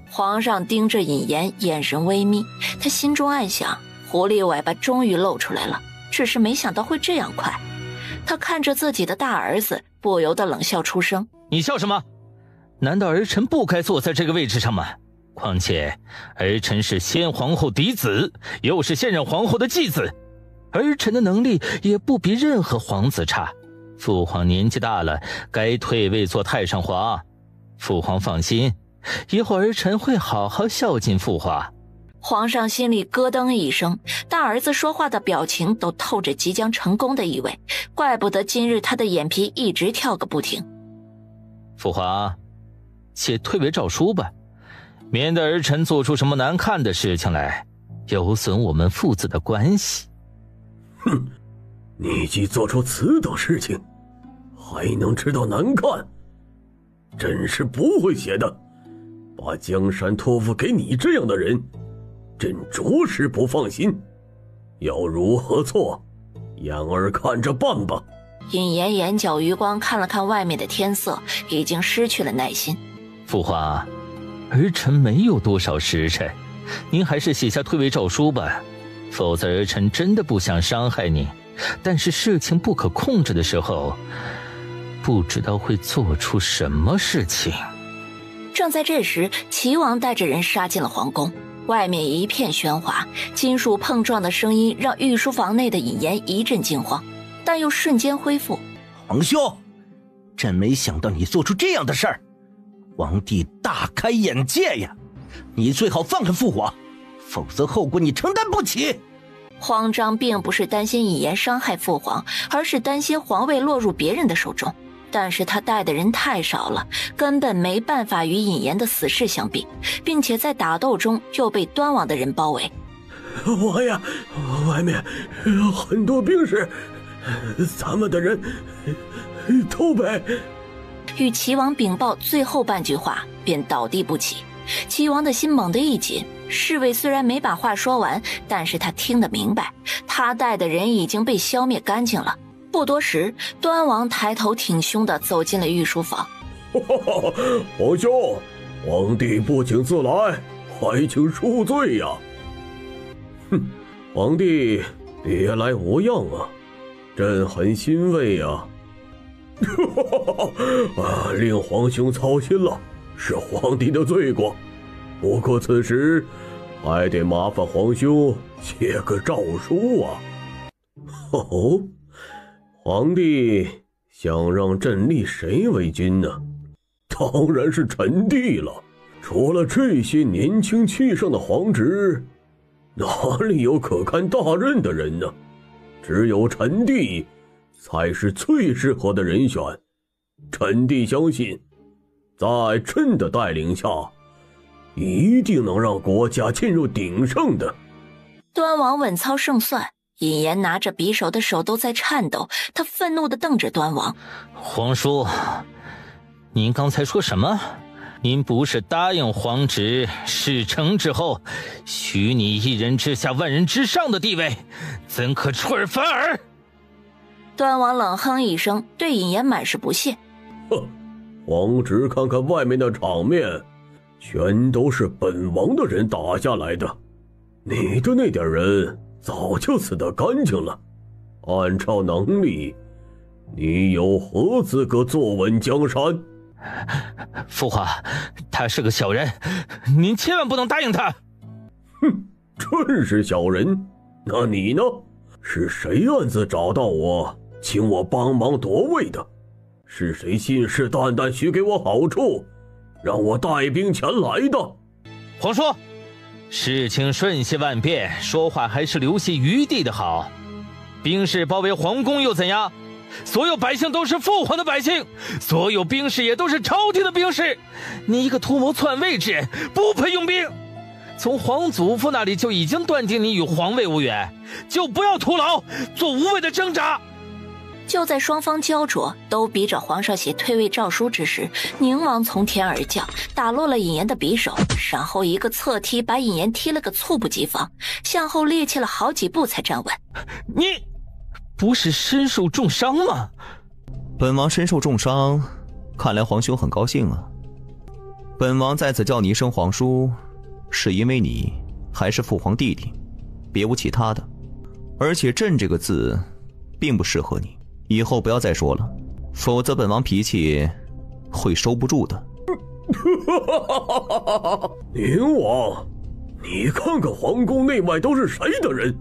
皇上盯着尹岩，眼神微眯，他心中暗想，狐狸尾巴终于露出来了，只是没想到会这样快。他看着自己的大儿子，不由得冷笑出声：你笑什么？难道儿臣不该坐在这个位置上吗？况且儿臣是先皇后嫡子，又是现任皇后的继子，儿臣的能力也不比任何皇子差。父皇年纪大了，该退位做太上皇。父皇放心，以后儿臣会好好孝敬父皇。皇上心里咯噔一声，大儿子说话的表情都透着即将成功的意味，怪不得今日他的眼皮一直跳个不停。父皇，写退位诏书吧，免得儿臣做出什么难看的事情来，有损我们父子的关系。哼，你既做出此等事情，还能知道难看？朕是不会写的。把江山托付给你这样的人，朕着实不放心。要如何做，眼儿看着办吧。尹岩眼角余光看了看外面的天色，已经失去了耐心。父皇，儿臣没有多少时辰，您还是写下退位诏书吧，否则儿臣真的不想伤害您，但是事情不可控制的时候，不知道会做出什么事情。正在这时，齐王带着人杀进了皇宫，外面一片喧哗，金属碰撞的声音让御书房内的尹岩一阵惊慌，但又瞬间恢复。皇兄，朕没想到你做出这样的事儿，皇帝大开眼界呀！你最好放开父皇，否则后果你承担不起。慌张并不是担心尹岩伤害父皇，而是担心皇位落入别人的手中。但是他带的人太少了，根本没办法与尹岩的死士相比，并且在打斗中又被端王的人包围。王爷，外面很多兵士，咱们的人都被……与齐王禀报最后半句话，便倒地不起。齐王的心猛地一紧，侍卫虽然没把话说完，但是他听得明白，他带的人已经被消灭干净了。不多时，端王抬头挺胸地走进了御书房。皇兄，皇帝不请自来，还请恕罪呀！哼，皇帝别来无恙啊，朕很欣慰啊。令皇兄操心了，是皇帝的罪过。不过此时还得麻烦皇兄写个诏书啊。哦，皇帝想让朕立谁为君呢？当然是臣弟了。除了这些年轻气盛的皇侄，哪里有可堪大任的人呢？只有臣弟才是最适合的人选。臣弟相信，在朕的带领下，一定能让国家进入鼎盛的。端王稳操胜算，尹岩拿着匕首的手都在颤抖，他愤怒地瞪着端王。皇叔，您刚才说什么？您不是答应皇侄事成之后许你一人之下万人之上的地位，怎可出尔反尔？端王冷哼一声，对尹岩满是不屑。哼，皇侄看看外面的场面，全都是本王的人打下来的，你的那点人早就死得干净了。按照能力，你有何资格坐稳江山？父皇，他是个小人，您千万不能答应他。哼，朕是小人，那你呢？是谁暗自找到我，请我帮忙夺位的？是谁信誓旦旦许给我好处，让我带兵前来的？皇叔，事情瞬息万变，说话还是留些余地的好。兵士包围皇宫又怎样？所有百姓都是父皇的百姓，所有兵士也都是朝廷的兵士。你一个图谋篡位之人，不配用兵。从皇祖父那里就已经断定你与皇位无缘，就不要徒劳做无谓的挣扎。就在双方焦灼，都逼着皇上写退位诏书之时，宁王从天而降，打落了尹岩的匕首，然后一个侧踢把尹岩踢了个猝不及防，向后趔趄了好几步才站稳。你不是身受重伤吗？本王身受重伤，看来皇兄很高兴啊。本王在此叫你一声皇叔，是因为你还是父皇弟弟，别无其他的。而且朕这个字并不适合你，以后不要再说了，否则本王脾气会收不住的。宁王，你看看皇宫内外都是谁的人，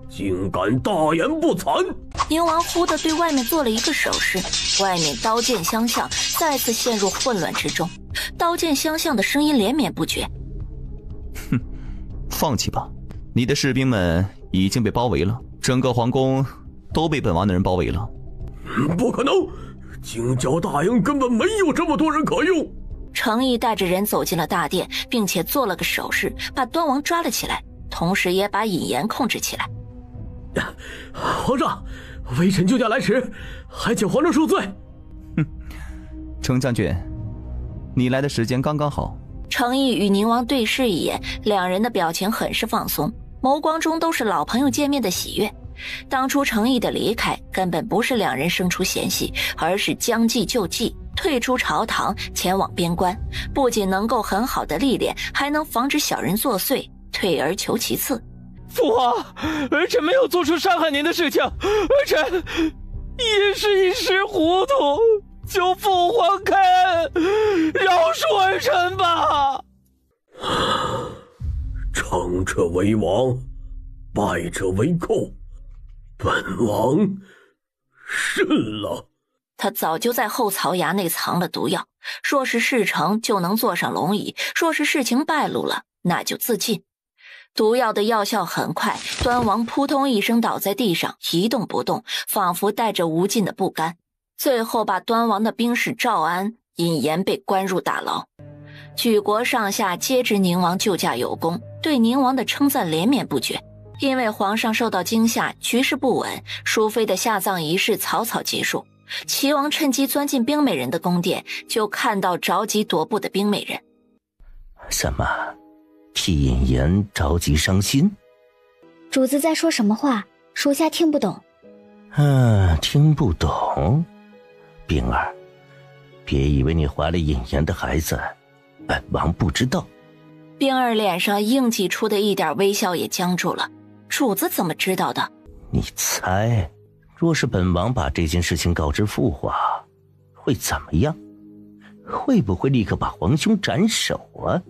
竟敢大言不惭！宁王忽地对外面做了一个手势，外面刀剑相向，再次陷入混乱之中。刀剑相向的声音连绵不绝。哼，放弃吧，你的士兵们已经被包围了，整个皇宫都被本王的人包围了。不可能，京郊大营根本没有这么多人可用。程毅带着人走进了大殿，并且做了个手势，把端王抓了起来，同时也把尹岩控制起来。皇上，微臣救驾来迟，还请皇上恕罪。程将军，你来的时间刚刚好。程毅与宁王对视一眼，两人的表情很是放松，眸光中都是老朋友见面的喜悦。当初程毅的离开根本不是两人生出嫌隙，而是将计就计，退出朝堂，前往边关，不仅能够很好的历练，还能防止小人作祟，退而求其次。父皇，儿臣没有做出伤害您的事情，儿臣也是一时糊涂，求父皇开恩，饶恕儿臣吧。成者为王，败者为寇，本王认了。他早就在后槽牙内藏了毒药，若是事成就能坐上龙椅，若是事情败露了，那就自尽。毒药的药效很快，端王扑通一声倒在地上，一动不动，仿佛带着无尽的不甘。最后把端王的兵士赵安、尹岩被关入大牢。举国上下皆知宁王救驾有功，对宁王的称赞连绵不绝。因为皇上受到惊吓，局势不稳，淑妃的下葬仪式草草结束。齐王趁机钻进冰美人的宫殿，就看到着急踱步的冰美人。什么？替尹岩着急伤心？主子在说什么话？属下听不懂。听不懂？冰儿，别以为你怀了尹岩的孩子，本王不知道。冰儿脸上硬挤出的一点微笑也僵住了。主子怎么知道的？你猜，若是本王把这件事情告知父皇，会怎么样？会不会立刻把皇兄斩首啊？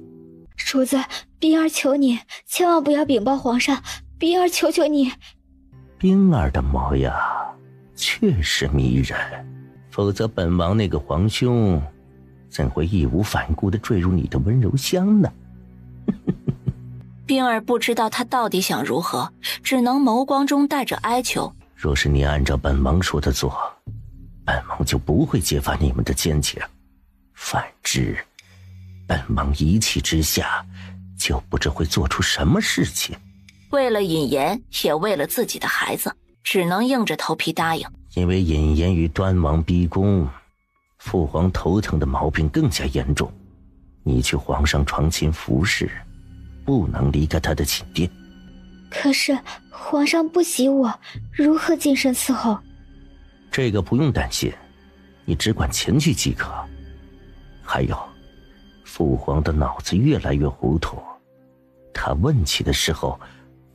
主子，冰儿求你，千万不要禀报皇上，冰儿求求你。冰儿的模样确实迷人，否则本王那个皇兄怎会义无反顾地坠入你的温柔乡呢？冰儿不知道他到底想如何，只能眸光中带着哀求。若是你按照本王说的做，本王就不会揭发你们的奸情，反之，本王一气之下就不知会做出什么事情。为了尹岩，也为了自己的孩子，只能硬着头皮答应。因为尹岩与端王逼宫，父皇头疼的毛病更加严重，你去皇上床前服侍，不能离开他的寝殿。可是皇上不喜我，如何晋升伺候？这个不用担心，你只管前去即可。还有，父皇的脑子越来越糊涂，他问起的时候，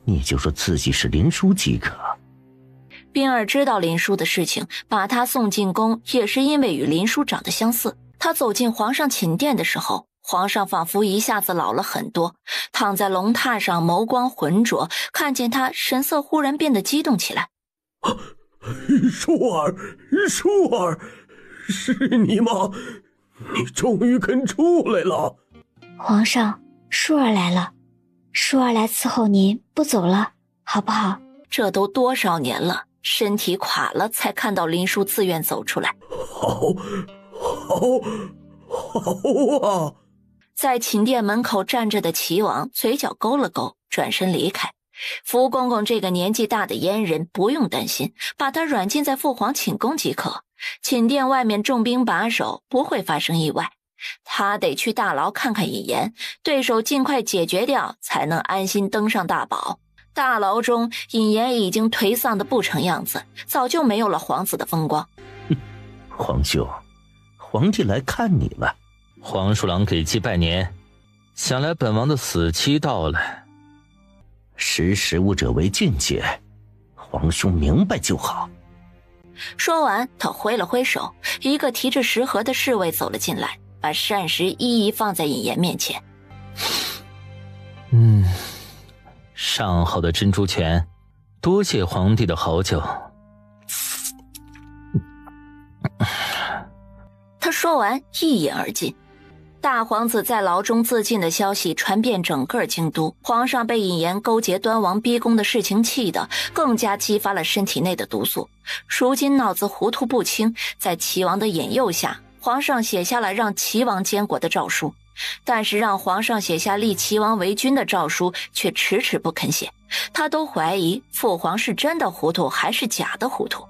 你就说自己是林殊即可。冰儿知道林殊的事情，把他送进宫也是因为与林殊长得相似。他走进皇上寝殿的时候，皇上仿佛一下子老了很多，躺在龙榻上，眸光浑浊，看见他神色忽然变得激动起来。殊儿，殊儿，是你吗？你终于肯出来了。皇上，淑儿来了，淑儿来伺候您，不走了，好不好？这都多少年了，身体垮了才看到林殊自愿走出来。好啊！在寝殿门口站着的齐王嘴角勾了勾，转身离开。福公公这个年纪大的阉人不用担心，把他软禁在父皇寝宫即可。寝殿外面重兵把守，不会发生意外。他得去大牢看看尹岩，对手尽快解决掉，才能安心登上大宝。大牢中，尹岩已经颓丧的不成样子，早就没有了皇子的风光。皇兄，皇帝来看你了。黄鼠狼给鸡拜年，想来本王的死期到了。识时务者为俊杰，皇兄明白就好。说完，他挥了挥手，一个提着食盒的侍卫走了进来，把膳食一一放在尹岩面前。上好的珍珠泉，多谢皇帝的好酒。他说完一饮而尽。大皇子在牢中自尽的消息传遍整个京都，皇上被尹岩勾结端王逼宫的事情气得更加激发了身体内的毒素，如今脑子糊涂不清，在齐王的引诱下，皇上写下了让齐王监国的诏书，但是让皇上写下立齐王为君的诏书却迟迟不肯写，他都怀疑父皇是真的糊涂还是假的糊涂。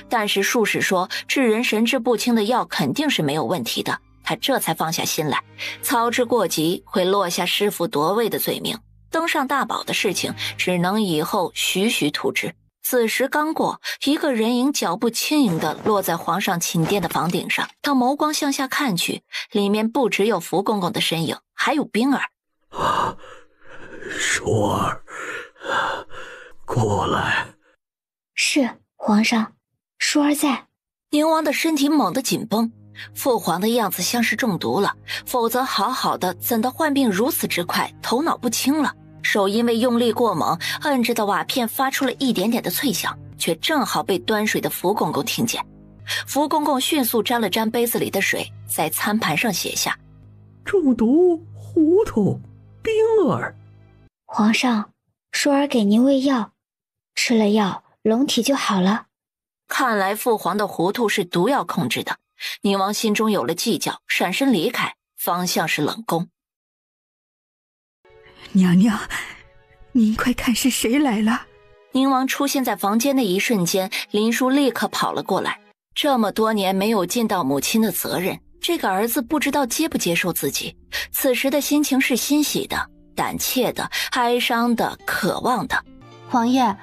但是术士说治人神志不清的药肯定是没有问题的，他这才放下心来，操之过急会落下弑父夺位的罪名，登上大宝的事情只能以后徐徐图之。子时刚过，一个人影脚步轻盈地落在皇上寝殿的房顶上，他眸光向下看去，里面不只有福公公的身影，还有冰儿。舒儿，过来。是皇上，舒儿在。宁王的身体猛地紧绷，父皇的样子像是中毒了，否则好好的怎的患病如此之快，头脑不清了。手因为用力过猛，摁着的瓦片发出了一点点的脆响，却正好被端水的福公公听见。福公公迅速沾了沾杯子里的水，在餐盘上写下：中毒、糊涂、冰儿。皇上，舒儿给您喂药，吃了药龙体就好了。看来父皇的糊涂是毒药控制的。宁王心中有了计较，闪身离开，方向是冷宫。娘娘，您快看是谁来了。宁王出现在房间的一瞬间，林殊立刻跑了过来。这么多年没有尽到母亲的责任，这个儿子不知道接不接受自己。此时的心情是欣喜的、胆怯的、哀伤的、渴望的。皇爷，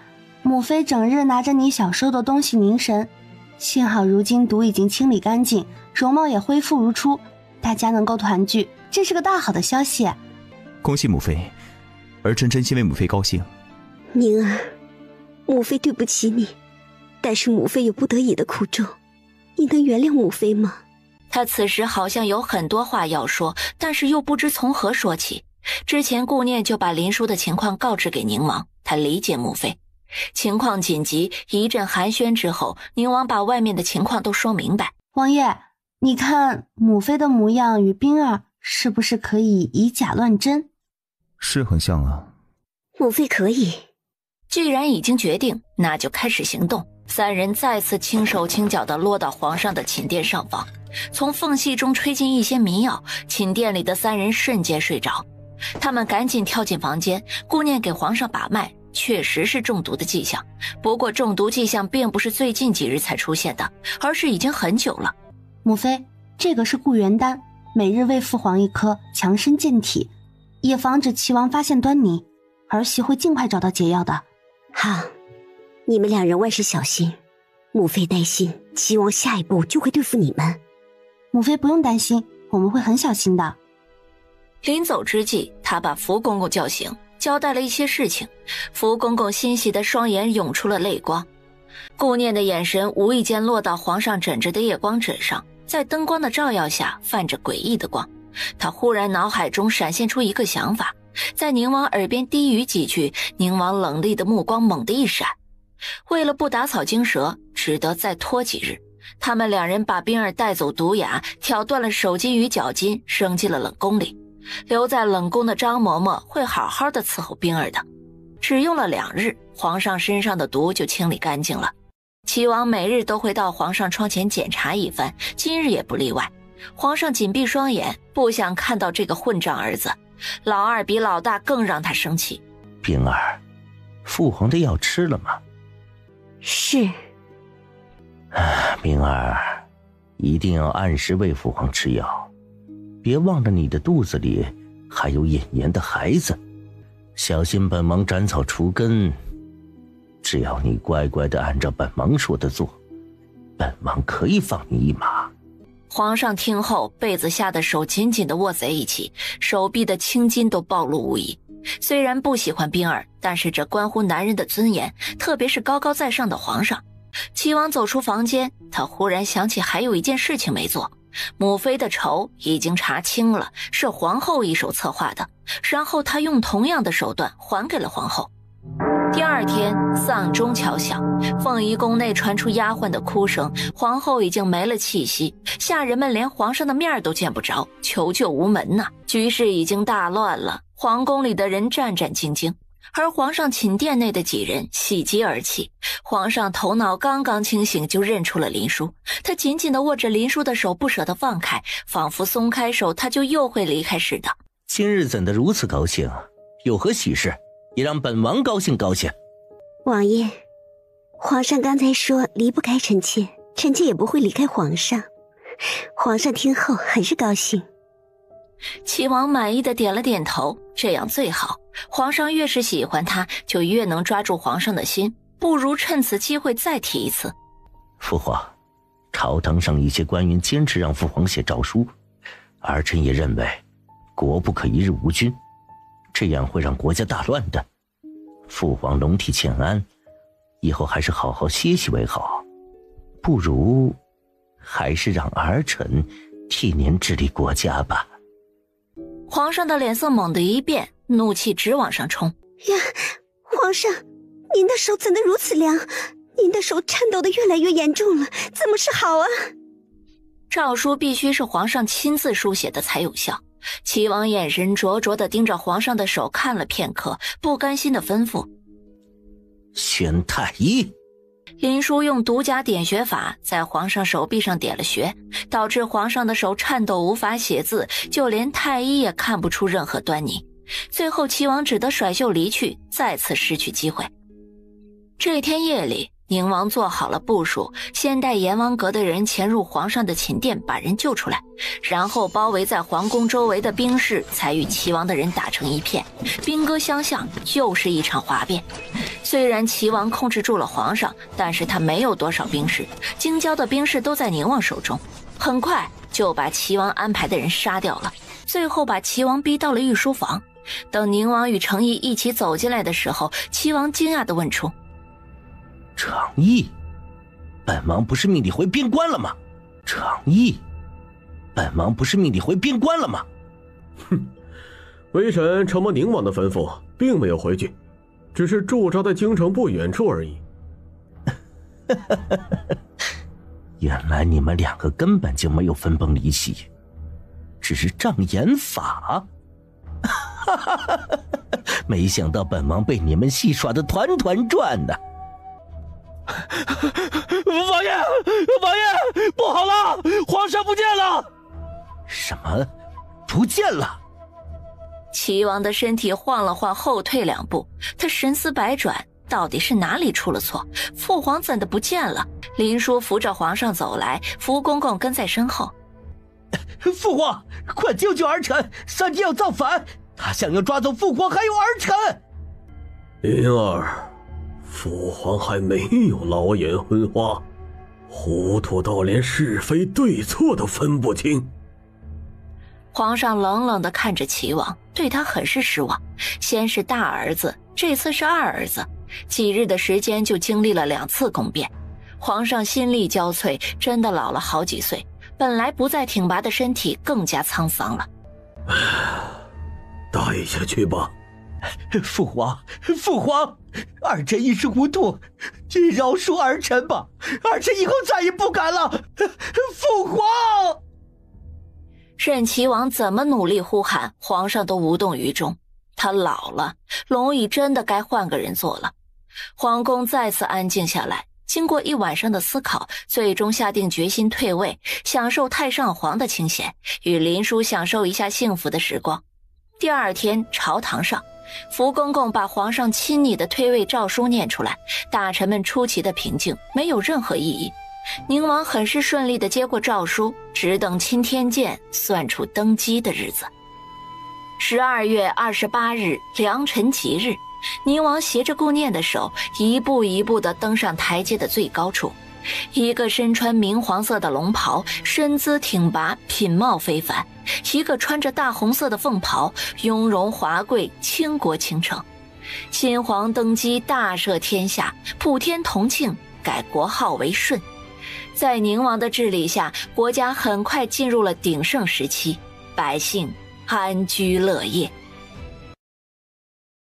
母妃整日拿着你小时候的东西凝神，幸好如今毒已经清理干净，容貌也恢复如初，大家能够团聚，这是个大好的消息。恭喜母妃，儿臣真心为母妃高兴。宁儿，母妃对不起你，但是母妃有不得已的苦衷，你能原谅母妃吗？他此时好像有很多话要说，但是又不知从何说起。之前顾念就把林殊的情况告知给宁王，他理解母妃。情况紧急，一阵寒暄之后，宁王把外面的情况都说明白。王爷，你看母妃的模样与冰儿是不是可以以假乱真？是很像啊。母妃可以。既然已经决定，那就开始行动。三人再次轻手轻脚地落到皇上的寝殿上方，从缝隙中吹进一些迷药，寝殿里的三人瞬间睡着。他们赶紧跳进房间，顾念给皇上把脉，确实是中毒的迹象。不过中毒迹象并不是最近几日才出现的，而是已经很久了。母妃，这个是固元丹，每日喂父皇一颗，强身健体，也防止齐王发现端倪，儿媳会尽快找到解药的。好，你们两人万事小心，母妃担心齐王下一步就会对付你们。母妃不用担心，我们会很小心的。临走之际，他把福公公叫醒，交代了一些事情。福公公欣喜的双眼涌出了泪光，顾念的眼神无意间落到皇上枕着的夜光枕上，在灯光的照耀下泛着诡异的光。他忽然脑海中闪现出一个想法，在宁王耳边低语几句，宁王冷厉的目光猛地一闪。为了不打草惊蛇，只得再拖几日。他们两人把冰儿带走毒哑，挑断了手筋与脚筋，扔进了冷宫里。留在冷宫的张嬷嬷会好好的伺候冰儿的。只用了2日，皇上身上的毒就清理干净了。齐王每日都会到皇上窗前检查一番，今日也不例外。皇上紧闭双眼，不想看到这个混账儿子。老二比老大更让他生气。冰儿，父皇的药吃了吗？是。冰儿，一定要按时喂父皇吃药，别忘了你的肚子里还有尹岩的孩子。小心本王斩草除根。只要你乖乖的按照本王说的做，本王可以放你一马。皇上听后，被子下的手紧紧地握在一起，手臂的青筋都暴露无遗。虽然不喜欢冰儿，但是这关乎男人的尊严，特别是高高在上的皇上。齐王走出房间，他忽然想起还有一件事情没做。母妃的仇已经查清了，是皇后一手策划的，然后他用同样的手段还给了皇后。第二天，丧钟敲响，凤仪宫内传出丫鬟的哭声，皇后已经没了气息，下人们连皇上的面都见不着，求救无门呐！局势已经大乱了，皇宫里的人战战兢兢，而皇上寝殿内的几人喜极而泣。皇上头脑刚刚清醒，就认出了林殊，他紧紧地握着林殊的手，不舍得放开，仿佛松开手他就又会离开似的。今日怎的如此高兴？有何喜事？也让本王高兴高兴。王爷，皇上刚才说离不开臣妾，臣妾也不会离开皇上。皇上听后很是高兴。齐王满意的点了点头，这样最好。皇上越是喜欢他，就越能抓住皇上的心，不如趁此机会再提一次。父皇，朝堂上一些官员坚持让父皇写诏书，儿臣也认为国不可一日无君，这样会让国家大乱的。父皇龙体欠安，以后还是好好歇息为好。不如还是让儿臣替您治理国家吧。皇上的脸色猛地一变，怒气直往上冲。呀，皇上，您的手怎能如此凉？您的手颤抖得越来越严重了，怎么是好啊？诏书必须是皇上亲自书写的才有效。齐王眼神灼灼地盯着皇上的手看了片刻，不甘心地吩咐：宣太医。林殊用独家点穴法在皇上手臂上点了穴，导致皇上的手颤抖无法写字，就连太医也看不出任何端倪。最后齐王只得甩袖离去，再次失去机会。这天夜里，宁王做好了部署，先带阎王阁的人潜入皇上的寝殿，把人救出来，然后包围在皇宫周围的兵士才与齐王的人打成一片，兵戈相向，又是一场哗变。虽然齐王控制住了皇上，但是他没有多少兵士，京郊的兵士都在宁王手中，很快就把齐王安排的人杀掉了，最后把齐王逼到了御书房。等宁王与程毅一起走进来的时候，齐王惊讶地问出：程毅，本王不是命你回边关了吗？程毅，本王不是命你回边关了吗？哼，微臣承蒙宁王的吩咐，并没有回去，只是驻扎在京城不远处而已。原来你们两个根本就没有分崩离析，只是障眼法。没想到本王被你们戏耍得团团转呢。王爷，王爷，不好了，皇上不见了！什么？不见了？齐王的身体晃了晃，后退2步，他神思百转，到底是哪里出了错？父皇怎的不见了？林殊扶着皇上走来，福公公跟在身后。父皇，快救救儿臣！三弟要造反，他想要抓走父皇还有儿臣。灵儿，父皇还没有老眼昏花，糊涂到连是非对错都分不清。皇上冷冷地看着齐王，对他很是失望。先是大儿子，这次是二儿子，几日的时间就经历了2次宫变。皇上心力交瘁，真的老了好几岁，本来不再挺拔的身体更加沧桑了。带下去吧。父皇，父皇，儿臣一时糊涂，请饶恕儿臣吧，儿臣以后再也不敢了。父皇！任齐王怎么努力呼喊，皇上都无动于衷。他老了，龙椅真的该换个人坐了。皇宫再次安静下来，经过1晚上的思考，最终下定决心退位，享受太上皇的清闲，与林殊享受一下幸福的时光。第2天，朝堂上，福公公把皇上亲昵的退位诏书念出来，大臣们出奇的平静，没有任何异议。宁王很是顺利地接过诏书，只等钦天监算出登基的日子。12月28日良辰吉日，宁王携着顾念的手，一步一步地登上台阶的最高处。一个身穿明黄色的龙袍，身姿挺拔，品貌非凡；一个穿着大红色的凤袍，雍容华贵，倾国倾城。新皇登基，大赦天下，普天同庆，改国号为顺。在宁王的治理下，国家很快进入了鼎盛时期，百姓安居乐业。